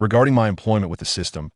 Regarding my employment with the system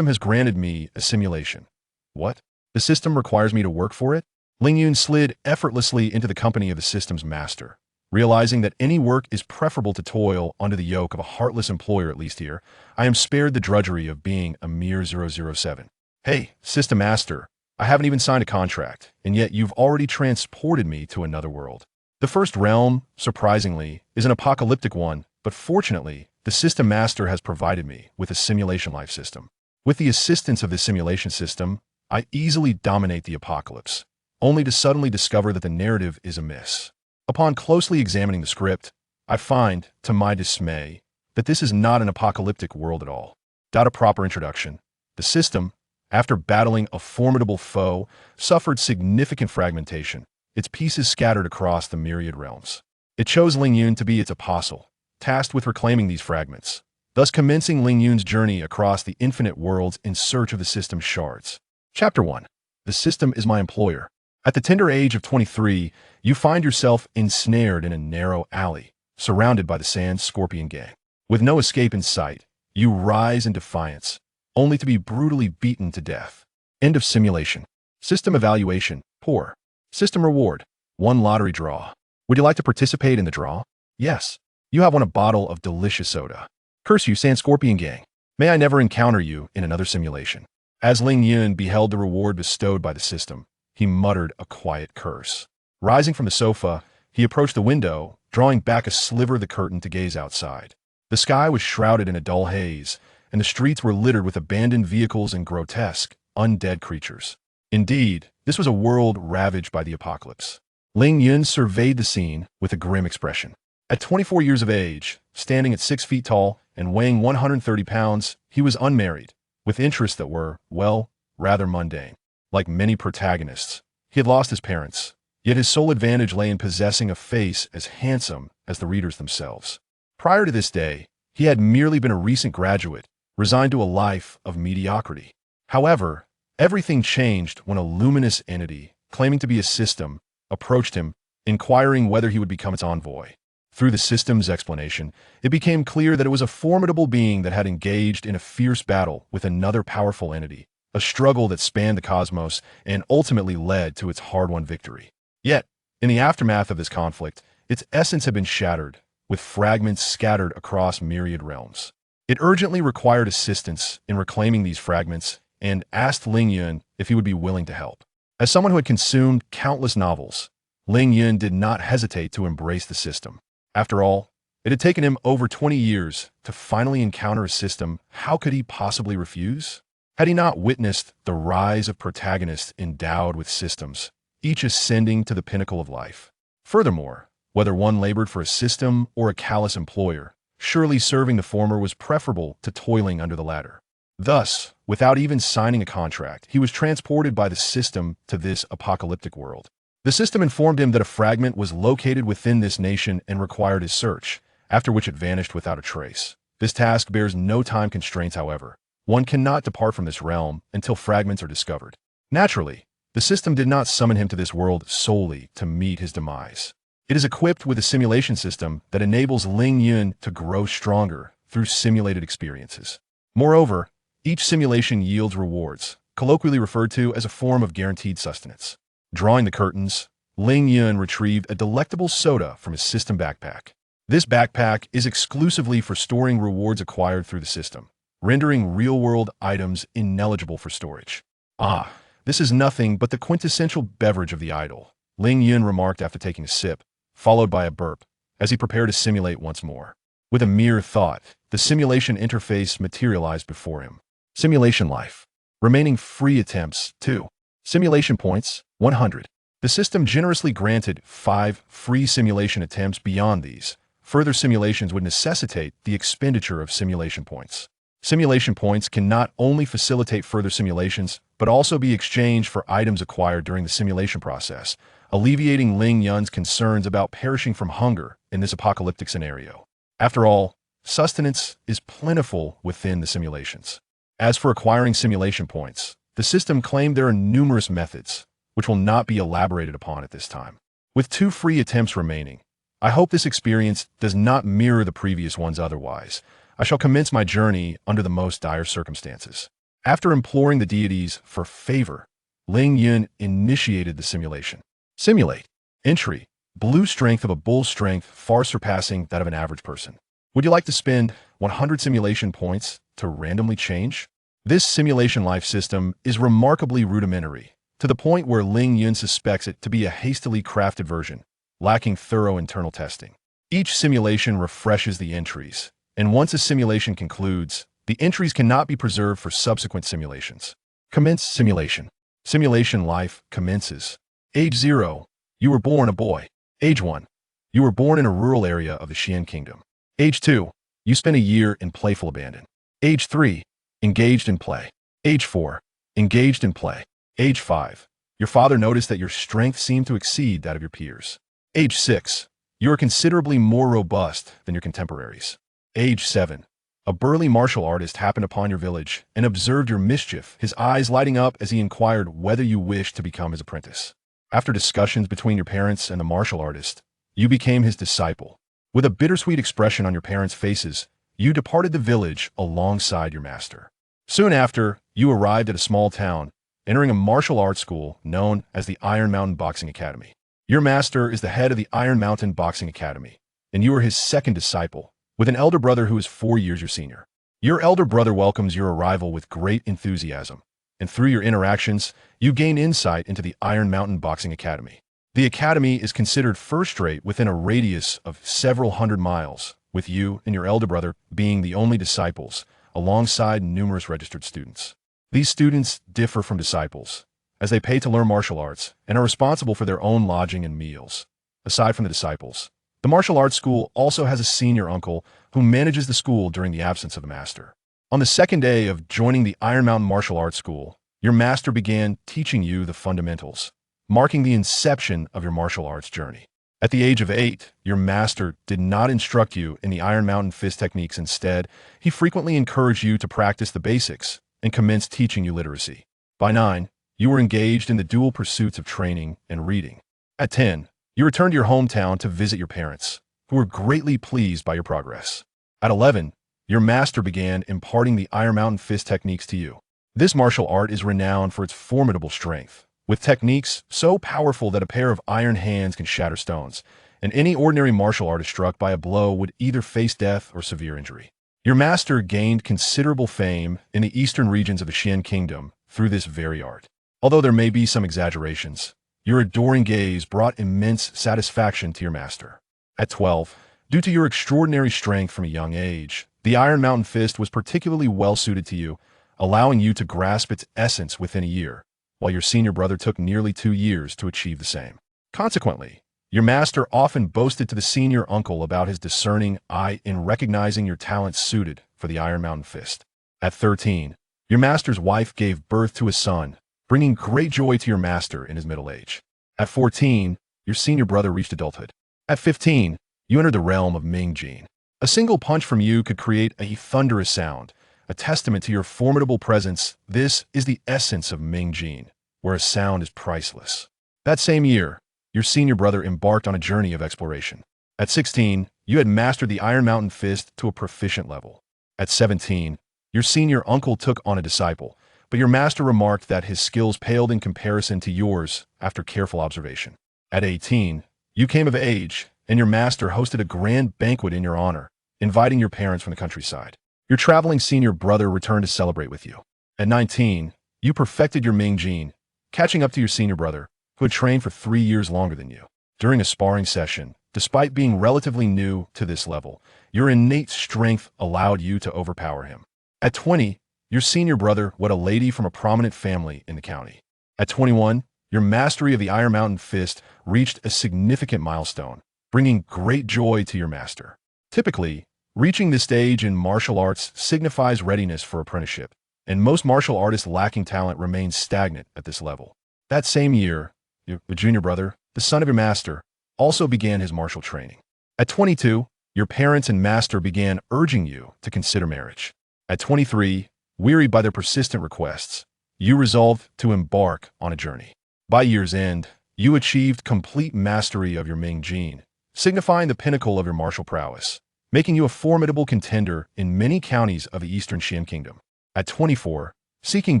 has granted me a simulation. What? The system requires me to work for it? Ling Yun slid effortlessly into the company of the system's master. Realizing that any work is preferable to toil under the yoke of a heartless employer, at least here, I am spared the drudgery of being a mere 007. Hey, System Master, I haven't even signed a contract, and yet you've already transported me to another world. The first realm, surprisingly, is an apocalyptic one, but fortunately, the System Master has provided me with a simulation life system. With the assistance of this simulation system, I easily dominate the apocalypse, only to suddenly discover that the narrative is amiss. Upon closely examining the script, I find, to my dismay, that this is not an apocalyptic world at all. Without a proper introduction, the system, after battling a formidable foe, suffered significant fragmentation, its pieces scattered across the myriad realms. It chose Ling Yun to be its apostle, tasked with reclaiming these fragments, thus commencing Ling Yun's journey across the infinite worlds in search of the system's shards. Chapter 1. The system is my employer. At the tender age of 23, you find yourself ensnared in a narrow alley, surrounded by the Sand Scorpion gang. With no escape in sight, you rise in defiance, only to be brutally beaten to death. End of simulation. System evaluation, poor. System reward, 1 lottery draw. Would you like to participate in the draw? Yes. You have won a bottle of delicious soda. Curse you, Sand Scorpion gang. May I never encounter you in another simulation. As Ling Yun beheld the reward bestowed by the system, he muttered a quiet curse. Rising from the sofa, he approached the window, drawing back a sliver of the curtain to gaze outside. The sky was shrouded in a dull haze, and the streets were littered with abandoned vehicles and grotesque, undead creatures. Indeed, this was a world ravaged by the apocalypse. Ling Yun surveyed the scene with a grim expression. At 24 years of age, standing at 6 feet tall and weighing 130 pounds, he was unmarried, with interests that were, well, rather mundane. Like many protagonists, he had lost his parents, yet his sole advantage lay in possessing a face as handsome as the readers themselves. Prior to this day, he had merely been a recent graduate, resigned to a life of mediocrity. However, everything changed when a luminous entity, claiming to be a system, approached him, inquiring whether he would become its envoy. Through the system's explanation, it became clear that it was a formidable being that had engaged in a fierce battle with another powerful entity, a struggle that spanned the cosmos and ultimately led to its hard-won victory. Yet, in the aftermath of this conflict, its essence had been shattered, with fragments scattered across myriad realms. It urgently required assistance in reclaiming these fragments and asked Ling Yun if he would be willing to help. As someone who had consumed countless novels, Ling Yun did not hesitate to embrace the system. After all, it had taken him over 20 years to finally encounter a system. How could he possibly refuse? Had he not witnessed the rise of protagonists endowed with systems, each ascending to the pinnacle of life? Furthermore, whether one labored for a system or a callous employer, surely serving the former was preferable to toiling under the latter. Thus, without even signing a contract, he was transported by the system to this apocalyptic world. The system informed him that a fragment was located within this nation and required his search, after which it vanished without a trace. This task bears no time constraints, however. One cannot depart from this realm until fragments are discovered. Naturally, the system did not summon him to this world solely to meet his demise. It is equipped with a simulation system that enables Ling Yun to grow stronger through simulated experiences. Moreover, each simulation yields rewards, colloquially referred to as a form of guaranteed sustenance. Drawing the curtains, Ling Yun retrieved a delectable soda from his system backpack. This backpack is exclusively for storing rewards acquired through the system, rendering real-world items ineligible for storage. Ah, this is nothing but the quintessential beverage of the idle, Ling Yun remarked after taking a sip, followed by a burp, as he prepared to simulate once more. With a mere thought, the simulation interface materialized before him. Simulation life. Remaining free attempts, 2. Simulation points, 100. The system generously granted 5 free simulation attempts beyond these. Further simulations would necessitate the expenditure of simulation points. Simulation points can not only facilitate further simulations, but also be exchanged for items acquired during the simulation process, alleviating Ling Yun's concerns about perishing from hunger in this apocalyptic scenario. After all, sustenance is plentiful within the simulations. As for acquiring simulation points, the system claimed there are numerous methods, which will not be elaborated upon at this time. With 2 free attempts remaining, I hope this experience does not mirror the previous ones otherwise. I shall commence my journey under the most dire circumstances. After imploring the deities for favor, Ling Yun initiated the simulation. Simulate. Entry. Blue strength of a bull's strength far surpassing that of an average person. Would you like to spend 100 simulation points to randomly change? This simulation life system is remarkably rudimentary, to the point where Ling Yun suspects it to be a hastily crafted version, lacking thorough internal testing. Each simulation refreshes the entries, and once a simulation concludes, the entries cannot be preserved for subsequent simulations. Commence simulation. Simulation life commences. Age 0. You were born a boy. Age 1. You were born in a rural area of the Xian Kingdom. Age 2. You spent a year in playful abandon. Age 3. Engaged in play. Age 4. Engaged in play. Age 5. Your father noticed that your strength seemed to exceed that of your peers. Age 6. You are considerably more robust than your contemporaries. Age 7. A burly martial artist happened upon your village and observed your mischief, his eyes lighting up as he inquired whether you wished to become his apprentice. After discussions between your parents and the martial artist, you became his disciple. With a bittersweet expression on your parents' faces, you departed the village alongside your master. Soon after, you arrived at a small town, entering a martial arts school known as the Iron Mountain Boxing Academy. Your master is the head of the Iron Mountain Boxing Academy, and you are his second disciple, with an elder brother who is 4 years your senior. Your elder brother welcomes your arrival with great enthusiasm, and through your interactions, you gain insight into the Iron Mountain Boxing Academy. The academy is considered first-rate within a radius of several hundred miles, with you and your elder brother being the only disciples, alongside numerous registered students. These students differ from disciples, as they pay to learn martial arts and are responsible for their own lodging and meals. Aside from the disciples, the martial arts school also has a senior uncle who manages the school during the absence of the master. On the second day of joining the Iron Mountain Martial Arts School, your master began teaching you the fundamentals, marking the inception of your martial arts journey. At the age of 8, your master did not instruct you in the Iron Mountain fist techniques. Instead, he frequently encouraged you to practice the basics and commenced teaching you literacy. By 9, you were engaged in the dual pursuits of training and reading. At 10, you returned to your hometown to visit your parents, who were greatly pleased by your progress. At 11, your master began imparting the Iron Mountain fist techniques to you. This martial art is renowned for its formidable strength, with techniques so powerful that a pair of iron hands can shatter stones, and any ordinary martial artist struck by a blow would either face death or severe injury. Your master gained considerable fame in the eastern regions of the Xian Kingdom through this very art. Although there may be some exaggerations, your adoring gaze brought immense satisfaction to your master. At 12, due to your extraordinary strength from a young age, the Iron Mountain fist was particularly well suited to you, allowing you to grasp its essence within a year, while your senior brother took nearly 2 years to achieve the same. Consequently, your master often boasted to the senior uncle about his discerning eye in recognizing your talents suited for the Iron Mountain fist. At 13, your master's wife gave birth to a son, bringing great joy to your master in his middle age. At 14, your senior brother reached adulthood. At 15, you entered the realm of Ming Jin. A single punch from you could create a thunderous sound, a testament to your formidable presence. This is the essence of Ming Jin, where a sound is priceless. That same year, your senior brother embarked on a journey of exploration. At 16, you had mastered the Iron Mountain fist to a proficient level. At 17, your senior uncle took on a disciple, but your master remarked that his skills paled in comparison to yours after careful observation. At 18, you came of age, and your master hosted a grand banquet in your honor, inviting your parents from the countryside. Your traveling senior brother returned to celebrate with you. At 19, you perfected your Ming Jin, catching up to your senior brother, who had trained for 3 years longer than you. During a sparring session, despite being relatively new to this level, your innate strength allowed you to overpower him. At 20, your senior brother wed a lady from a prominent family in the county. At 21, your mastery of the Iron Mountain fist reached a significant milestone, bringing great joy to your master. Typically, reaching this stage in martial arts signifies readiness for apprenticeship, and most martial artists lacking talent remain stagnant at this level. That same year, your junior brother, the son of your master, also began his martial training. At 22, your parents and master began urging you to consider marriage. At 23, wearied by their persistent requests, you resolved to embark on a journey. By year's end, you achieved complete mastery of your Ming Jin, signifying the pinnacle of your martial prowess. making you a formidable contender in many counties of the Eastern Xian Kingdom. At 24, seeking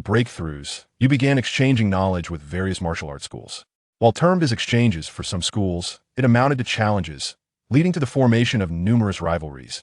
breakthroughs, you began exchanging knowledge with various martial arts schools. While termed as exchanges for some schools, it amounted to challenges, leading to the formation of numerous rivalries.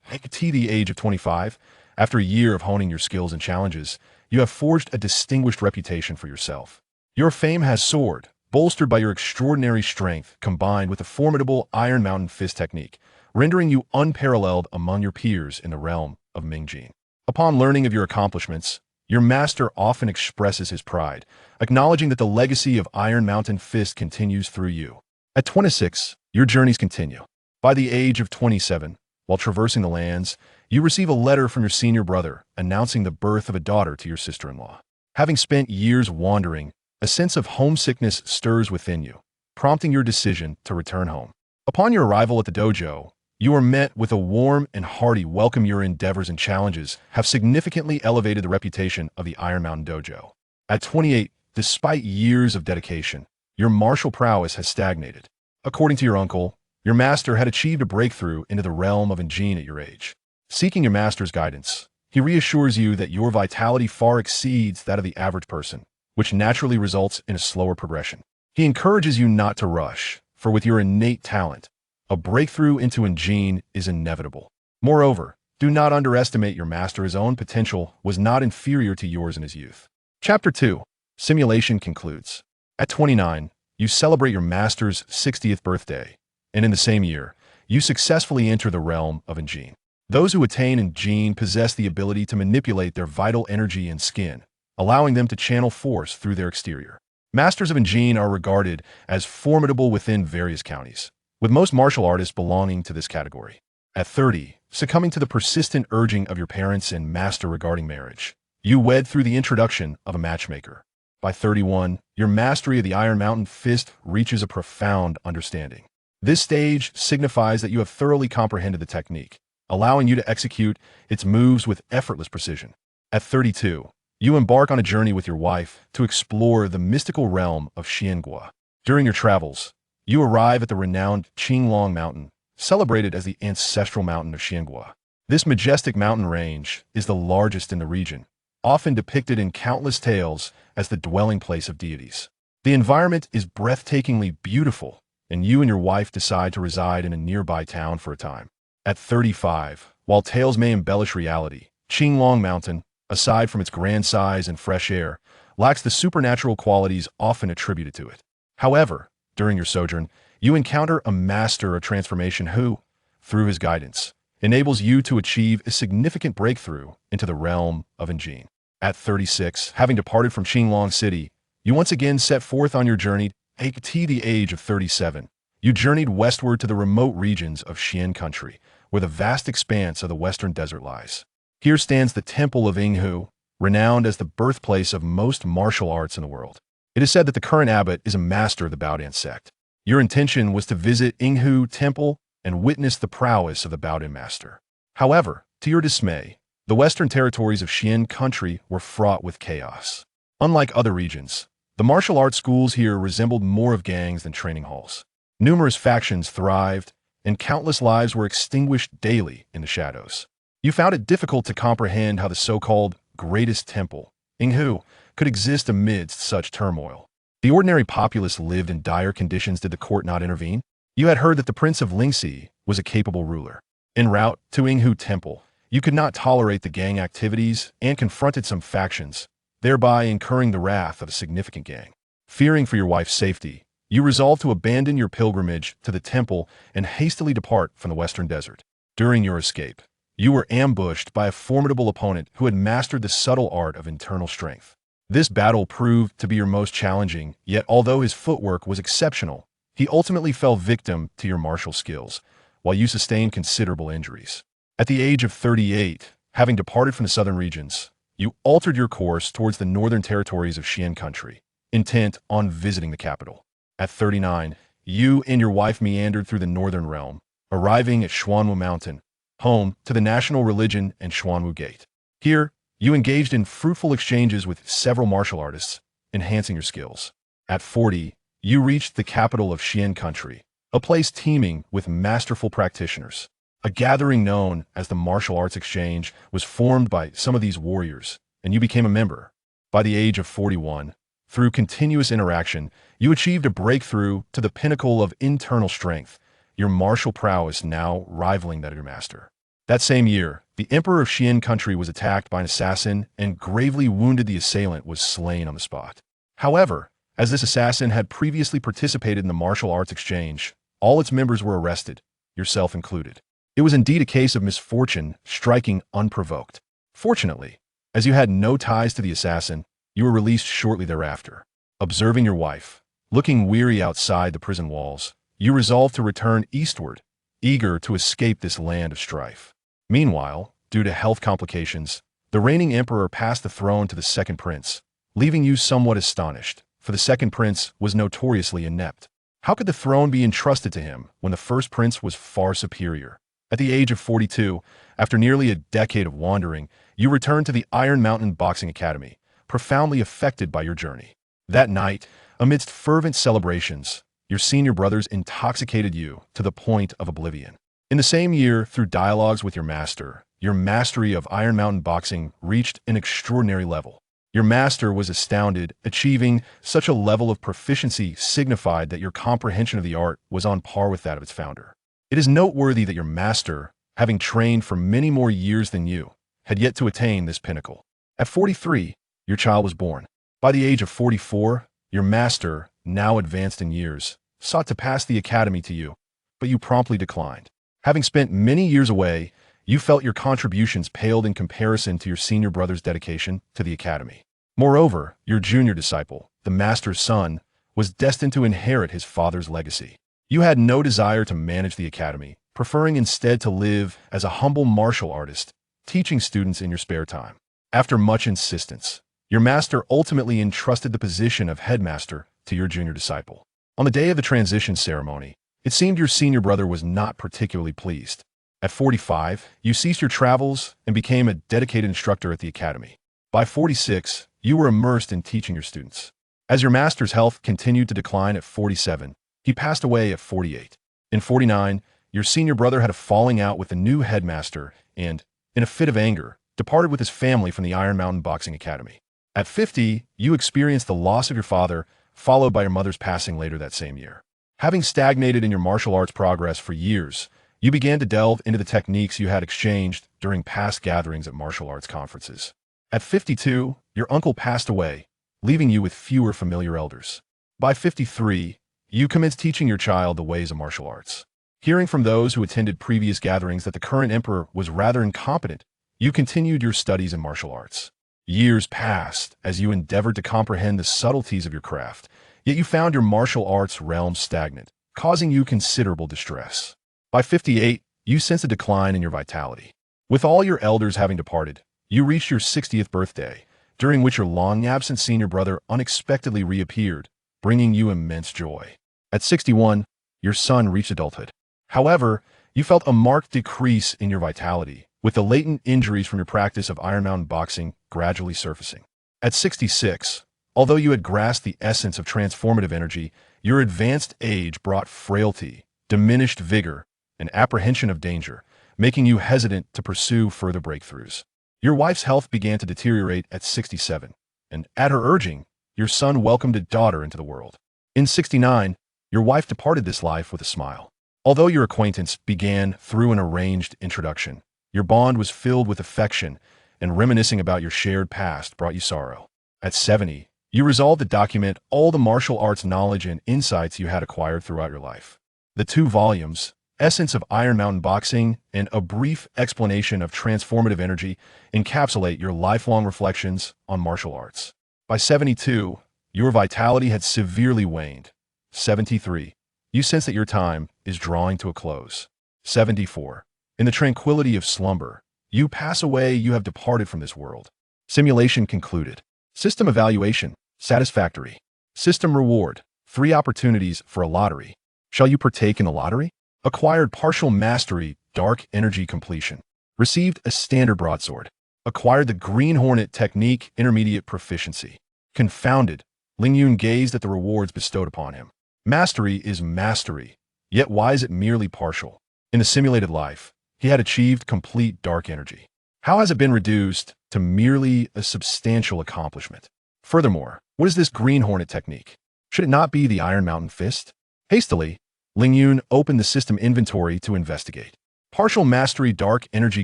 At the age of 25, after a year of honing your skills and challenges, you have forged a distinguished reputation for yourself. Your fame has soared, bolstered by your extraordinary strength combined with the formidable Iron Mountain Fist technique, rendering you unparalleled among your peers in the realm of Mingjin. Upon learning of your accomplishments, your master often expresses his pride, acknowledging that the legacy of Iron Mountain Fist continues through you. At 26, your journeys continue. By the age of 27, while traversing the lands, you receive a letter from your senior brother announcing the birth of a daughter to your sister-in-law. Having spent years wandering, a sense of homesickness stirs within you, prompting your decision to return home. Upon your arrival at the dojo, you are met with a warm and hearty welcome. Your endeavors and challenges have significantly elevated the reputation of the Iron Mountain Dojo. At 28, despite years of dedication, your martial prowess has stagnated. According to your uncle, your master had achieved a breakthrough into the realm of Injin at your age. Seeking your master's guidance, he reassures you that your vitality far exceeds that of the average person, which naturally results in a slower progression. He encourages you not to rush, for with your innate talent, a breakthrough into Injin is inevitable. Moreover, do not underestimate your master. His own potential was not inferior to yours in his youth. Chapter 2. Simulation concludes. At 29, you celebrate your master's 60th birthday, and in the same year, you successfully enter the realm of Injin. Those who attain Injin possess the ability to manipulate their vital energy and skin, allowing them to channel force through their exterior. Masters of Injin are regarded as formidable within various counties, with most martial artists belonging to this category. At 30, succumbing to the persistent urging of your parents and master regarding marriage, you wed through the introduction of a matchmaker. By 31, your mastery of the Iron Mountain Fist reaches a profound understanding. This stage signifies that you have thoroughly comprehended the technique, allowing you to execute its moves with effortless precision. At 32, you embark on a journey with your wife to explore the mystical realm of Xiangua. During your travels, you arrive at the renowned Qinglong Mountain, celebrated as the ancestral mountain of Xiangua. This majestic mountain range is the largest in the region, often depicted in countless tales as the dwelling place of deities. The environment is breathtakingly beautiful, and you and your wife decide to reside in a nearby town for a time. At 35, while tales may embellish reality, Qinglong Mountain, aside from its grand size and fresh air, lacks the supernatural qualities often attributed to it. However, during your sojourn, you encounter a master of transformation who, through his guidance, enables you to achieve a significant breakthrough into the realm of Injin. At 36, having departed from Qinglong City, you once again set forth on your journey. At the age of 37, you journeyed westward to the remote regions of Xian country, where the vast expanse of the western desert lies. Here stands the Temple of Yinghu, renowned as the birthplace of most martial arts in the world. It is said that the current abbot is a master of the Baodan sect. Your intention was to visit Yinghu Temple and witness the prowess of the Baodan master. However, to your dismay, the western territories of Xian country were fraught with chaos. Unlike other regions, the martial arts schools here resembled more of gangs than training halls. Numerous factions thrived, and countless lives were extinguished daily in the shadows. You found it difficult to comprehend how the so-called greatest temple, Yinghu, could exist amidst such turmoil. The ordinary populace lived in dire conditions. Did the court not intervene? You had heard that the Prince of Lingxi was a capable ruler. En route to Yinghu Temple, you could not tolerate the gang activities and confronted some factions, thereby incurring the wrath of a significant gang. Fearing for your wife's safety, you resolved to abandon your pilgrimage to the temple and hastily depart from the western desert. During your escape, you were ambushed by a formidable opponent who had mastered the subtle art of internal strength. This battle proved to be your most challenging, yet although his footwork was exceptional, he ultimately fell victim to your martial skills, while you sustained considerable injuries. At the age of 38, having departed from the southern regions, you altered your course towards the northern territories of Xian country, intent on visiting the capital. At 39, you and your wife meandered through the northern realm, arriving at Xuanwu Mountain, home to the national religion and Xuanwu Gate. Here, you engaged in fruitful exchanges with several martial artists, enhancing your skills. At 40, you reached the capital of Xian country, a place teeming with masterful practitioners. A gathering known as the Martial Arts Exchange was formed by some of these warriors, and you became a member. By the age of 41, through continuous interaction, you achieved a breakthrough to the pinnacle of internal strength, your martial prowess now rivaling that of your master. That same year, the Emperor of Xian country was attacked by an assassin and gravely wounded. The assailant was slain on the spot. However, as this assassin had previously participated in the martial arts exchange, all its members were arrested, yourself included. It was indeed a case of misfortune striking unprovoked. Fortunately, as you had no ties to the assassin, you were released shortly thereafter. Observing your wife, looking weary outside the prison walls, you resolved to return eastward, eager to escape this land of strife. Meanwhile, due to health complications, the reigning emperor passed the throne to the second prince, leaving you somewhat astonished, for the second prince was notoriously inept. How could the throne be entrusted to him when the first prince was far superior? At the age of 42, after nearly a decade of wandering, you returned to the Iron Mountain Boxing Academy, profoundly affected by your journey. That night, amidst fervent celebrations, your senior brothers intoxicated you to the point of oblivion. In the same year, through dialogues with your master, your mastery of Iron Mountain boxing reached an extraordinary level. Your master was astounded. Achieving such a level of proficiency signified that your comprehension of the art was on par with that of its founder. It is noteworthy that your master, having trained for many more years than you, had yet to attain this pinnacle. At 43, your child was born. By the age of 44, your master, now advanced in years, sought to pass the academy to you, but you promptly declined. Having spent many years away, you felt your contributions paled in comparison to your senior brother's dedication to the academy. Moreover, your junior disciple, the master's son, was destined to inherit his father's legacy. You had no desire to manage the academy, preferring instead to live as a humble martial artist, teaching students in your spare time. After much insistence, your master ultimately entrusted the position of headmaster to your junior disciple. On the day of the transition ceremony, it seemed your senior brother was not particularly pleased. At 45, you ceased your travels and became a dedicated instructor at the academy. By 46, you were immersed in teaching your students. As your master's health continued to decline at 47, he passed away at 48. In 49, your senior brother had a falling out with the new headmaster and, in a fit of anger, departed with his family from the Iron Mountain Boxing Academy. At 50, you experienced the loss of your father, followed by your mother's passing later that same year. Having stagnated in your martial arts progress for years, you began to delve into the techniques you had exchanged during past gatherings at martial arts conferences. At 52, your uncle passed away, leaving you with fewer familiar elders. By 53, you commenced teaching your child the ways of martial arts. Hearing from those who attended previous gatherings that the current emperor was rather incompetent, you continued your studies in martial arts. Years passed as you endeavored to comprehend the subtleties of your craft, yet you found your martial arts realm stagnant, causing you considerable distress. By 58, you sensed a decline in your vitality. With all your elders having departed, you reached your 60th birthday, during which your long-absent senior brother unexpectedly reappeared, bringing you immense joy. At 61, your son reached adulthood. However, you felt a marked decrease in your vitality, with the latent injuries from your practice of Iron Mountain boxing gradually surfacing. At 66, although you had grasped the essence of transformative energy, your advanced age brought frailty, diminished vigor, and apprehension of danger, making you hesitant to pursue further breakthroughs. Your wife's health began to deteriorate at 67, and at her urging, your son welcomed a daughter into the world. In 69, your wife departed this life with a smile. Although your acquaintance began through an arranged introduction, your bond was filled with affection, and reminiscing about your shared past brought you sorrow. At 70, you resolved to document all the martial arts knowledge and insights you had acquired throughout your life. The 2 volumes, Essence of Iron Mountain Boxing and A Brief Explanation of Transformative Energy, encapsulate your lifelong reflections on martial arts. By 72, your vitality had severely waned. 73, you sense that your time is drawing to a close. 74, in the tranquility of slumber, you pass away. You have departed from this world. Simulation concluded. System evaluation, satisfactory. System reward, 3 opportunities for a lottery. Shall you partake in the lottery? Acquired partial mastery, dark energy completion. Received a standard broadsword. Acquired the Green Hornet technique, intermediate proficiency. Confounded, Ling Yun gazed at the rewards bestowed upon him. Mastery is mastery, yet why is it merely partial? In the simulated life, He had achieved complete dark energy. How has it been reduced to merely a substantial accomplishment? Furthermore, what is this Green Hornet technique? Should it not be the Iron Mountain Fist? Hastily, Ling Yun opened the system inventory to investigate. Partial mastery dark energy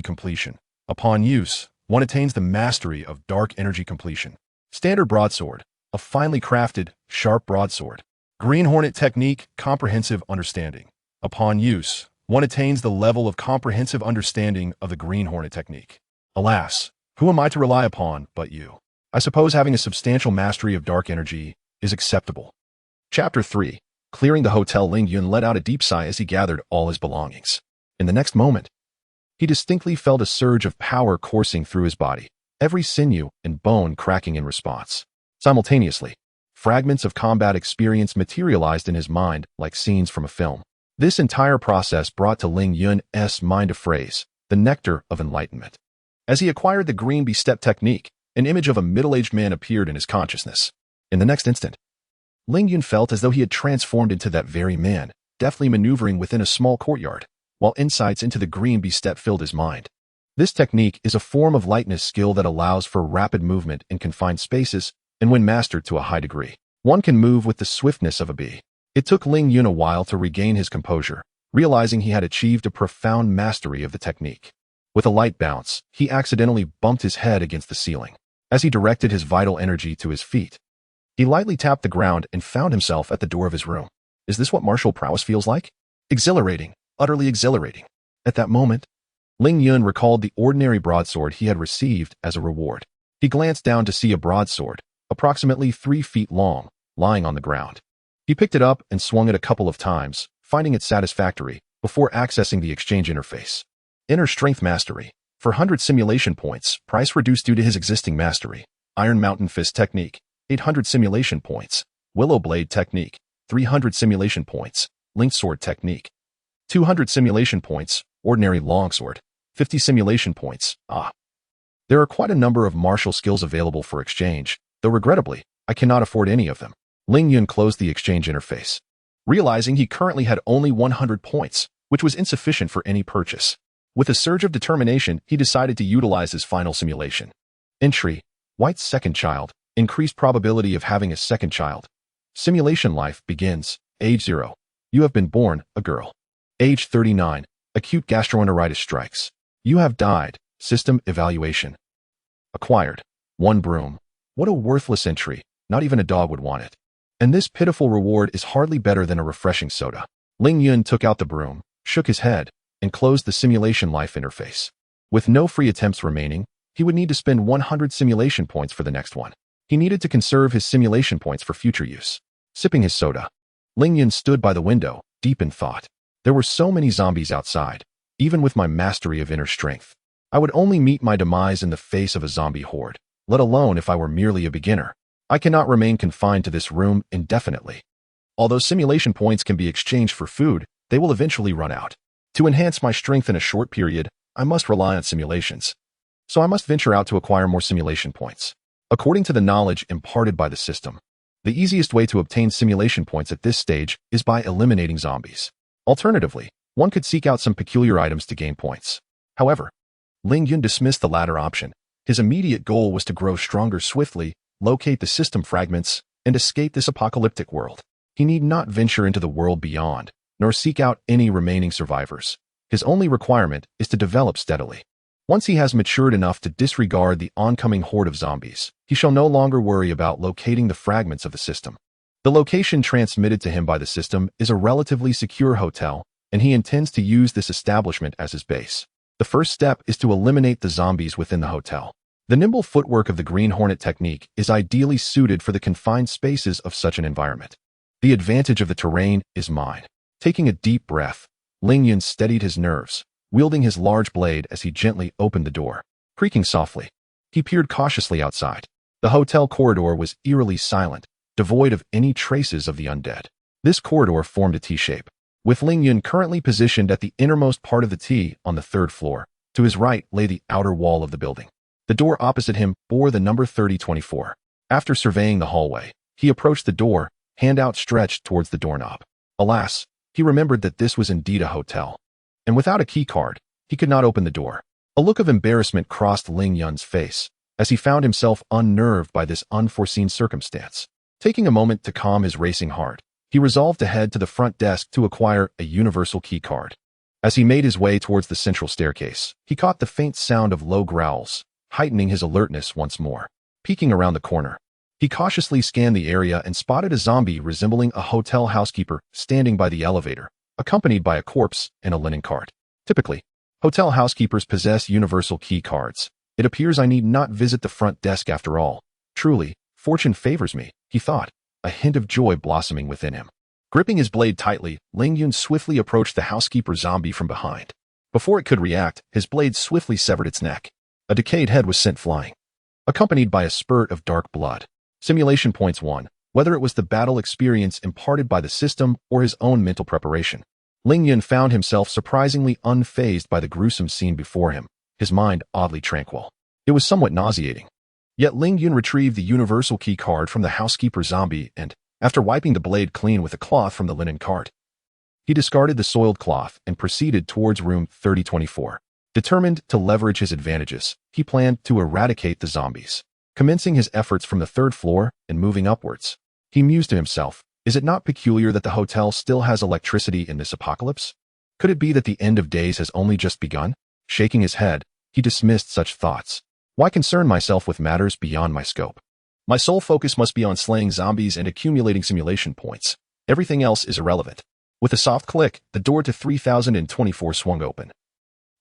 completion. Upon use, one attains the mastery of dark energy completion. Standard broadsword, a finely crafted, sharp broadsword. Green Hornet technique, comprehensive understanding. Upon use, one attains the level of comprehensive understanding of the Green Hornet technique. Alas, who am I to rely upon but you? I suppose having a substantial mastery of dark energy is acceptable. Chapter 3. Clearing the hotel. Ling Yun let out a deep sigh as he gathered all his belongings. In the next moment, he distinctly felt a surge of power coursing through his body, every sinew and bone cracking in response. Simultaneously, fragments of combat experience materialized in his mind like scenes from a film. This entire process brought to Ling Yun's mind a phrase, the nectar of enlightenment. As he acquired the green bee-step technique, an image of a middle-aged man appeared in his consciousness. In the next instant, Ling Yun felt as though he had transformed into that very man, deftly maneuvering within a small courtyard, while insights into the green bee-step filled his mind. This technique is a form of lightness skill that allows for rapid movement in confined spaces, and when mastered to a high degree, one can move with the swiftness of a bee. It took Ling Yun a while to regain his composure, realizing he had achieved a profound mastery of the technique. With a light bounce, he accidentally bumped his head against the ceiling. As he directed his vital energy to his feet, he lightly tapped the ground and found himself at the door of his room. Is this what martial prowess feels like? Exhilarating, utterly exhilarating. At that moment, Ling Yun recalled the ordinary broadsword he had received as a reward. He glanced down to see a broadsword, approximately 3 feet long, lying on the ground. He picked it up and swung it a couple of times, finding it satisfactory, before accessing the exchange interface. Inner Strength Mastery. For 100 simulation points, price reduced due to his existing mastery. Iron Mountain Fist Technique. 800 simulation points. Willow Blade Technique. 300 simulation points. Linked Sword Technique. 200 simulation points. Ordinary Longsword. 50 simulation points. There are quite a number of martial skills available for exchange, though regrettably, I cannot afford any of them. Ling Yun closed the exchange interface, realizing he currently had only 100 points, which was insufficient for any purchase. With a surge of determination, he decided to utilize his final simulation. Entry: White's second child. Increased probability of having a second child. Simulation life begins. Age 0. You have been born a girl. Age 39. Acute gastroenteritis strikes. You have died. System evaluation. Acquired. 1 broom. What a worthless entry. Not even a dog would want it. And this pitiful reward is hardly better than a refreshing soda. Ling Yun took out the broom, shook his head, and closed the simulation life interface. With no free attempts remaining, he would need to spend 100 simulation points for the next one. He needed to conserve his simulation points for future use. Sipping his soda, Ling Yun stood by the window, deep in thought. There were so many zombies outside. Even with my mastery of inner strength, I would only meet my demise in the face of a zombie horde, let alone if I were merely a beginner. I cannot remain confined to this room indefinitely. Although simulation points can be exchanged for food, they will eventually run out. To enhance my strength in a short period, I must rely on simulations. So I must venture out to acquire more simulation points. According to the knowledge imparted by the system, the easiest way to obtain simulation points at this stage is by eliminating zombies. Alternatively, one could seek out some peculiar items to gain points. However, Ling Yun dismissed the latter option. His immediate goal was to grow stronger swiftly, locate the system fragments, and escape this apocalyptic world. He need not venture into the world beyond, nor seek out any remaining survivors. His only requirement is to develop steadily. Once he has matured enough to disregard the oncoming horde of zombies, he shall no longer worry about locating the fragments of the system. The location transmitted to him by the system is a relatively secure hotel, and he intends to use this establishment as his base. The first step is to eliminate the zombies within the hotel. The nimble footwork of the Green Hornet technique is ideally suited for the confined spaces of such an environment. The advantage of the terrain is mine. Taking a deep breath, Ling Yun steadied his nerves, wielding his large blade as he gently opened the door. Creaking softly, he peered cautiously outside. The hotel corridor was eerily silent, devoid of any traces of the undead. This corridor formed a T-shape, with Ling Yun currently positioned at the innermost part of the T on the 3rd floor. To his right lay the outer wall of the building. The door opposite him bore the number 3024. After surveying the hallway, he approached the door, hand outstretched towards the doorknob. Alas, he remembered that this was indeed a hotel. And without a key card, He could not open the door. A look of embarrassment crossed Ling Yun's face as he found himself unnerved by this unforeseen circumstance. Taking a moment to calm his racing heart, he resolved to head to the front desk to acquire a universal key card. As he made his way towards the central staircase, he caught the faint sound of low growls, heightening his alertness once more. Peeking around the corner, he cautiously scanned the area and spotted a zombie resembling a hotel housekeeper standing by the elevator, accompanied by a corpse and a linen cart. Typically, hotel housekeepers possess universal key cards. It appears I need not visit the front desk after all. Truly, fortune favors me, he thought, a hint of joy blossoming within him. Gripping his blade tightly, Ling Yun swiftly approached the housekeeper zombie from behind. Before it could react, his blade swiftly severed its neck. A decayed head was sent flying, accompanied by a spurt of dark blood. Simulation points 1. Whether it was the battle experience imparted by the system or his own mental preparation, Ling Yun found himself surprisingly unfazed by the gruesome scene before him, his mind oddly tranquil. It was somewhat nauseating. Yet Ling Yun retrieved the universal key card from the housekeeper zombie and, after wiping the blade clean with a cloth from the linen cart, he discarded the soiled cloth and proceeded towards room 3024. Determined to leverage his advantages, he planned to eradicate the zombies. Commencing his efforts from the 3rd floor and moving upwards, he mused to himself, is it not peculiar that the hotel still has electricity in this apocalypse? Could it be that the end of days has only just begun? Shaking his head, he dismissed such thoughts. Why concern myself with matters beyond my scope? My sole focus must be on slaying zombies and accumulating simulation points. Everything else is irrelevant. With a soft click, the door to 3024 swung open,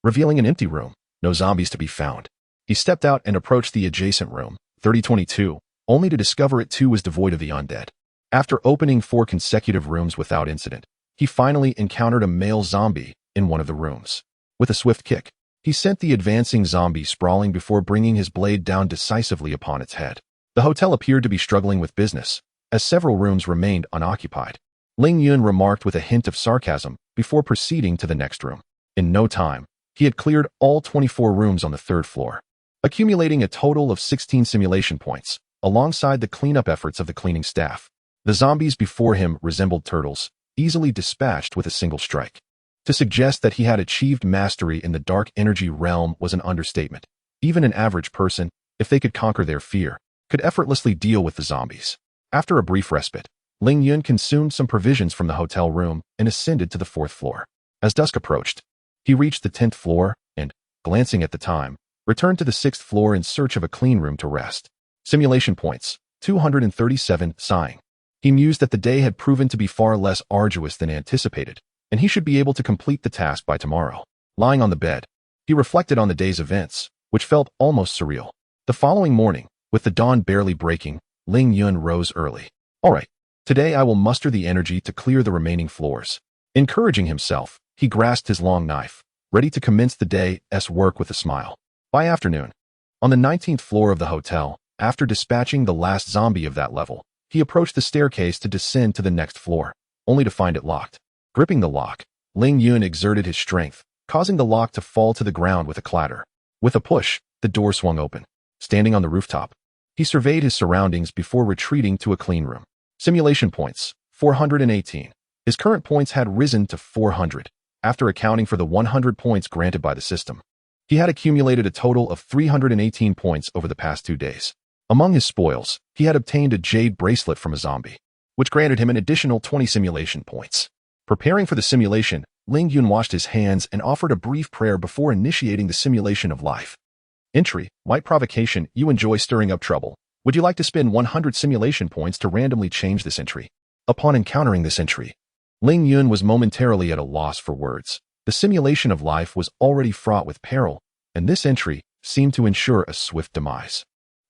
revealing an empty room, no zombies to be found. He stepped out and approached the adjacent room, 3022, only to discover it too was devoid of the undead. After opening 4 consecutive rooms without incident, he finally encountered a male zombie in one of the rooms. With a swift kick, he sent the advancing zombie sprawling before bringing his blade down decisively upon its head. The hotel appeared to be struggling with business, as several rooms remained unoccupied. Ling Yun remarked with a hint of sarcasm before proceeding to the next room. In no time, he had cleared all 24 rooms on the 3rd floor, accumulating a total of 16 simulation points, alongside the cleanup efforts of the cleaning staff. The zombies before him resembled turtles, easily dispatched with a single strike. To suggest that he had achieved mastery in the dark energy realm was an understatement. Even an average person, if they could conquer their fear, could effortlessly deal with the zombies. After a brief respite, Ling Yun consumed some provisions from the hotel room and ascended to the 4th floor. As dusk approached, he reached the 10th floor and, glancing at the time, returned to the 6th floor in search of a clean room to rest. Simulation points, 237, sighing. He mused that the day had proven to be far less arduous than anticipated, and he should be able to complete the task by tomorrow. Lying on the bed, he reflected on the day's events, which felt almost surreal. The following morning, with the dawn barely breaking, Ling Yun rose early. All right, today I will muster the energy to clear the remaining floors. Encouraging himself, he grasped his long knife, ready to commence the day's work with a smile. By afternoon, on the 19th floor of the hotel, after dispatching the last zombie of that level, he approached the staircase to descend to the next floor, only to find it locked. Gripping the lock, Ling Yun exerted his strength, causing the lock to fall to the ground with a clatter. With a push, the door swung open. Standing on the rooftop, he surveyed his surroundings before retreating to a clean room. Simulation points, 418. His current points had risen to 400, after accounting for the 100 points granted by the system. He had accumulated a total of 318 points over the past 2 days. Among his spoils, he had obtained a jade bracelet from a zombie, which granted him an additional 20 simulation points. Preparing for the simulation, Ling Yun washed his hands and offered a brief prayer before initiating the simulation of life. Entry, White Provocation, you enjoy stirring up trouble. Would you like to spend 100 simulation points to randomly change this entry? Upon encountering this entry, Ling Yun was momentarily at a loss for words. The simulation of life was already fraught with peril, and this entry seemed to ensure a swift demise.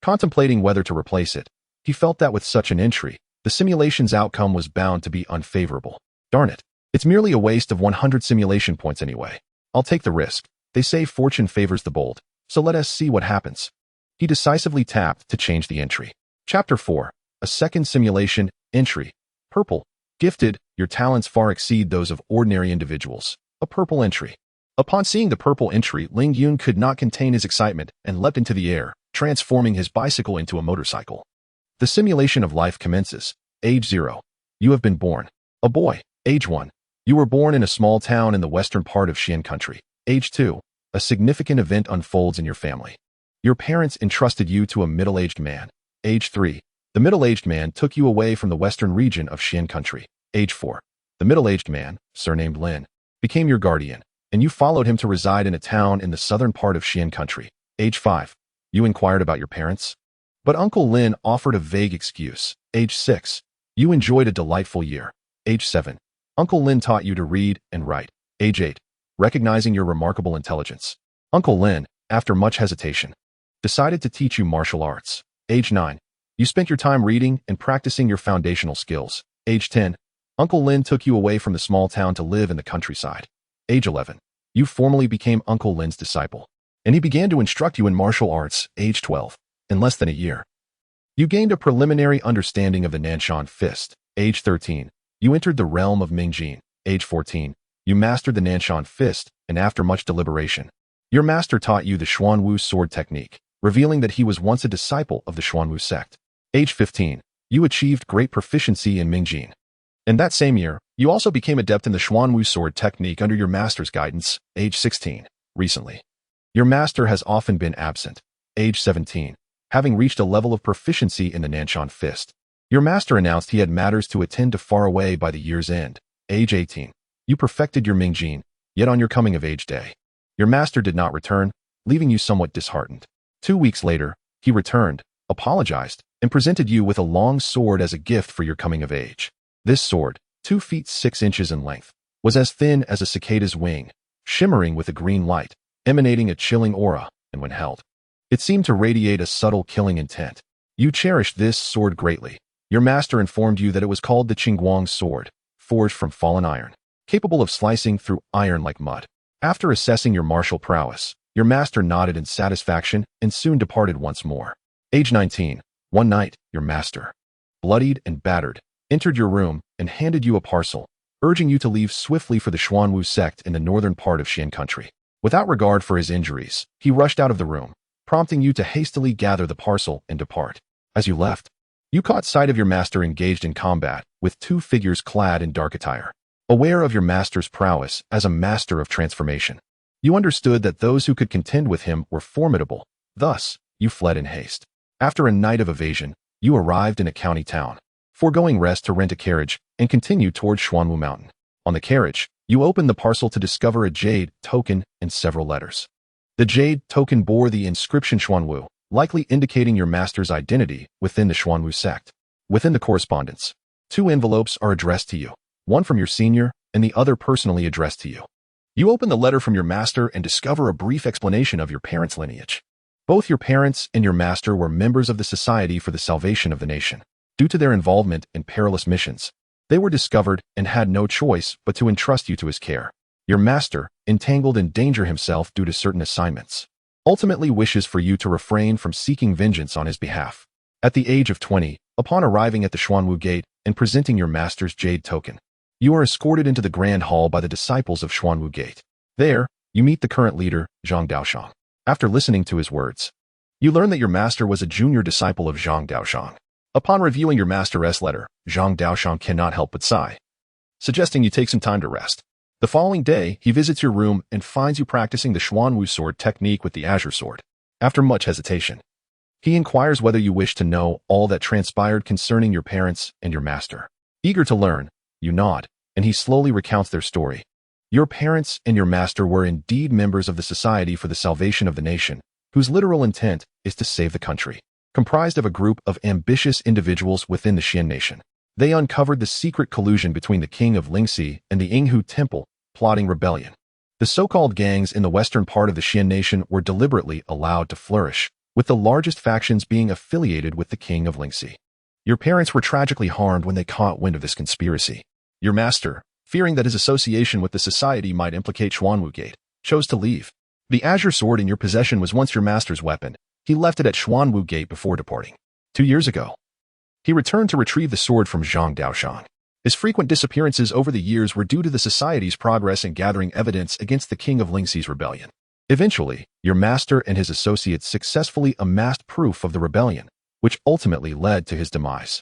Contemplating whether to replace it, he felt that with such an entry, the simulation's outcome was bound to be unfavorable. Darn it. It's merely a waste of 100 simulation points anyway. I'll take the risk. They say fortune favors the bold, so let us see what happens. He decisively tapped to change the entry. Chapter 4. A second simulation, entry. Purple. Gifted, your talents far exceed those of ordinary individuals. A purple entry. Upon seeing the purple entry, Ling Yun could not contain his excitement and leapt into the air, transforming his bicycle into a motorcycle. The simulation of life commences. Age 0. You have been born. A boy. Age 1. You were born in a small town in the western part of Xian country. Age 2. a significant event unfolds in your family. Your parents entrusted you to a middle-aged man. Age 3. The middle-aged man took you away from the western region of Xian country. Age 4. The middle-aged man, surnamed Lin, became your guardian, and you followed him to reside in a town in the southern part of Xian country. Age 5. You inquired about your parents, but Uncle Lin offered a vague excuse. Age 6. You enjoyed a delightful year. Age 7. Uncle Lin taught you to read and write. Age 8. Recognizing your remarkable intelligence, Uncle Lin, after much hesitation, decided to teach you martial arts. Age 9. You spent your time reading and practicing your foundational skills. Age 10. Uncle Lin took you away from the small town to live in the countryside. Age 11. You formally became Uncle Lin's disciple, and he began to instruct you in martial arts. Age 12. In less than a year, you gained a preliminary understanding of the Nanshan fist. Age 13. You entered the realm of Mingjin. Age 14. You mastered the Nanshan fist, and after much deliberation, your master taught you the Xuanwu sword technique, revealing that he was once a disciple of the Xuanwu sect. Age 15. You achieved great proficiency in Mingjin. In that same year, you also became adept in the Xuanwu sword technique under your master's guidance. Age 16. Recently, your master has often been absent. Age 17. Having reached a level of proficiency in the Nanshan fist, your master announced he had matters to attend to far away by the year's end. Age 18. You perfected your Mingjin, yet on your coming-of-age day, your master did not return, leaving you somewhat disheartened. 2 weeks later, he returned, apologized, and presented you with a long sword as a gift for your coming-of-age. This sword, 2 feet 6 inches in length, was as thin as a cicada's wing, shimmering with a green light, emanating a chilling aura, and when held, it seemed to radiate a subtle killing intent. You cherished this sword greatly. Your master informed you that it was called the Qingguang sword, forged from fallen iron, capable of slicing through iron like mud. After assessing your martial prowess, your master nodded in satisfaction and soon departed once more. Age 19. One night, your master, bloodied and battered, entered your room and handed you a parcel, urging you to leave swiftly for the Xuanwu sect in the northern part of Xian country. Without regard for his injuries, he rushed out of the room, prompting you to hastily gather the parcel and depart. As you left, you caught sight of your master engaged in combat with 2 figures clad in dark attire. Aware of your master's prowess as a master of transformation, you understood that those who could contend with him were formidable. Thus, you fled in haste. After a night of evasion, you arrived in a county town, foregoing rest to rent a carriage and continued toward Xuanwu Mountain. On the carriage, you opened the parcel to discover a jade token and several letters. The jade token bore the inscription Xuanwu, likely indicating your master's identity within the Xuanwu sect. Within the correspondence, 2 envelopes are addressed to you, one from your senior and the other personally addressed to you. You open the letter from your master and discover a brief explanation of your parents' lineage. Both your parents and your master were members of the Society for the Salvation of the Nation. Due to their involvement in perilous missions, they were discovered and had no choice but to entrust you to his care. Your master, entangled in danger himself due to certain assignments, ultimately wishes for you to refrain from seeking vengeance on his behalf. At the age of 20, upon arriving at the Xuanwu Gate and presenting your master's jade token, you are escorted into the Grand Hall by the disciples of Xuanwu Gate. There, you meet the current leader, Zhang Daoshang. After listening to his words, you learn that your master was a junior disciple of Zhang Daoshang. Upon reviewing your master's letter, Zhang Daoshang cannot help but sigh, suggesting you take some time to rest. The following day, he visits your room and finds you practicing the Xuanwu sword technique with the Azure sword. After much hesitation, he inquires whether you wish to know all that transpired concerning your parents and your master. Eager to learn, you nod, and he slowly recounts their story. Your parents and your master were indeed members of the Society for the Salvation of the Nation, whose literal intent is to save the country. Comprised of a group of ambitious individuals within the Xian nation, they uncovered the secret collusion between the king of Lingxi and the Yinghu Temple, plotting rebellion. The so-called gangs in the western part of the Xian nation were deliberately allowed to flourish, with the largest factions being affiliated with the king of Lingxi. Your parents were tragically harmed when they caught wind of this conspiracy. Your master, fearing that his association with the society might implicate Xuanwu Gate, chose to leave. The Azure sword in your possession was once your master's weapon. He left it at Xuanwu Gate before departing. 2 years ago, he returned to retrieve the sword from Zhang Daoshang. His frequent disappearances over the years were due to the society's progress in gathering evidence against the king of Lingxi's rebellion. Eventually, your master and his associates successfully amassed proof of the rebellion, which ultimately led to his demise.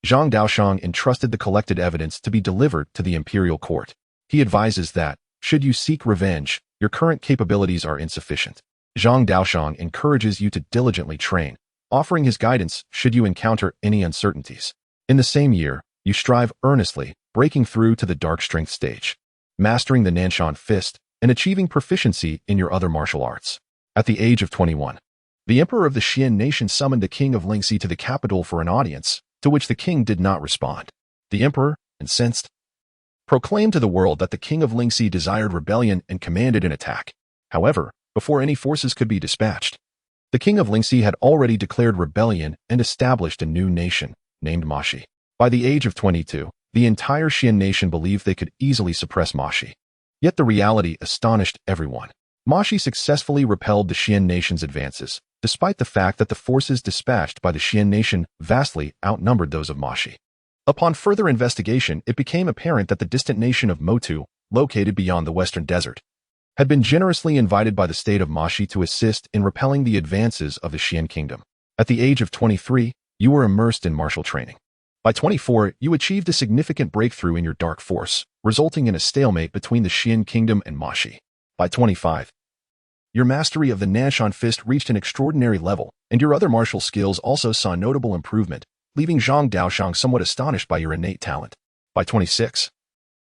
Zhang Daoshang entrusted the collected evidence to be delivered to the imperial court. He advises that, Should you seek revenge, your current capabilities are insufficient. Zhang Daoshang encourages you to diligently train, offering his guidance should you encounter any uncertainties. In the same year, you strive earnestly, breaking through to the dark strength stage, mastering the Nanshan fist, and achieving proficiency in your other martial arts. At the age of 21, the emperor of the Xian nation summoned the king of Lingxi to the capital for an audience, to which the king did not respond. The emperor, incensed, proclaimed to the world that the king of Lingxi desired rebellion and commanded an attack. However, before any forces could be dispatched, the king of Lingxi had already declared rebellion and established a new nation, named Mashi. By the age of 22, the entire Xian nation believed they could easily suppress Mashi. Yet the reality astonished everyone. Mashi successfully repelled the Xian nation's advances, despite the fact that the forces dispatched by the Xian nation vastly outnumbered those of Mashi. Upon further investigation, it became apparent that the distant nation of Motu, located beyond the western desert, had been generously invited by the state of Mashi to assist in repelling the advances of the Xian kingdom. At the age of 23, you were immersed in martial training. By 24, you achieved a significant breakthrough in your dark force, resulting in a stalemate between the Xian kingdom and Mashi. By 25, your mastery of the Nanshan fist reached an extraordinary level, and your other martial skills also saw notable improvement, leaving Zhang Daoshang somewhat astonished by your innate talent. By 26,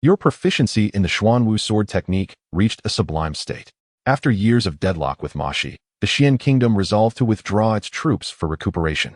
your proficiency in the Xuanwu sword technique reached a sublime state. After years of deadlock with Mashi, the Xian kingdom resolved to withdraw its troops for recuperation.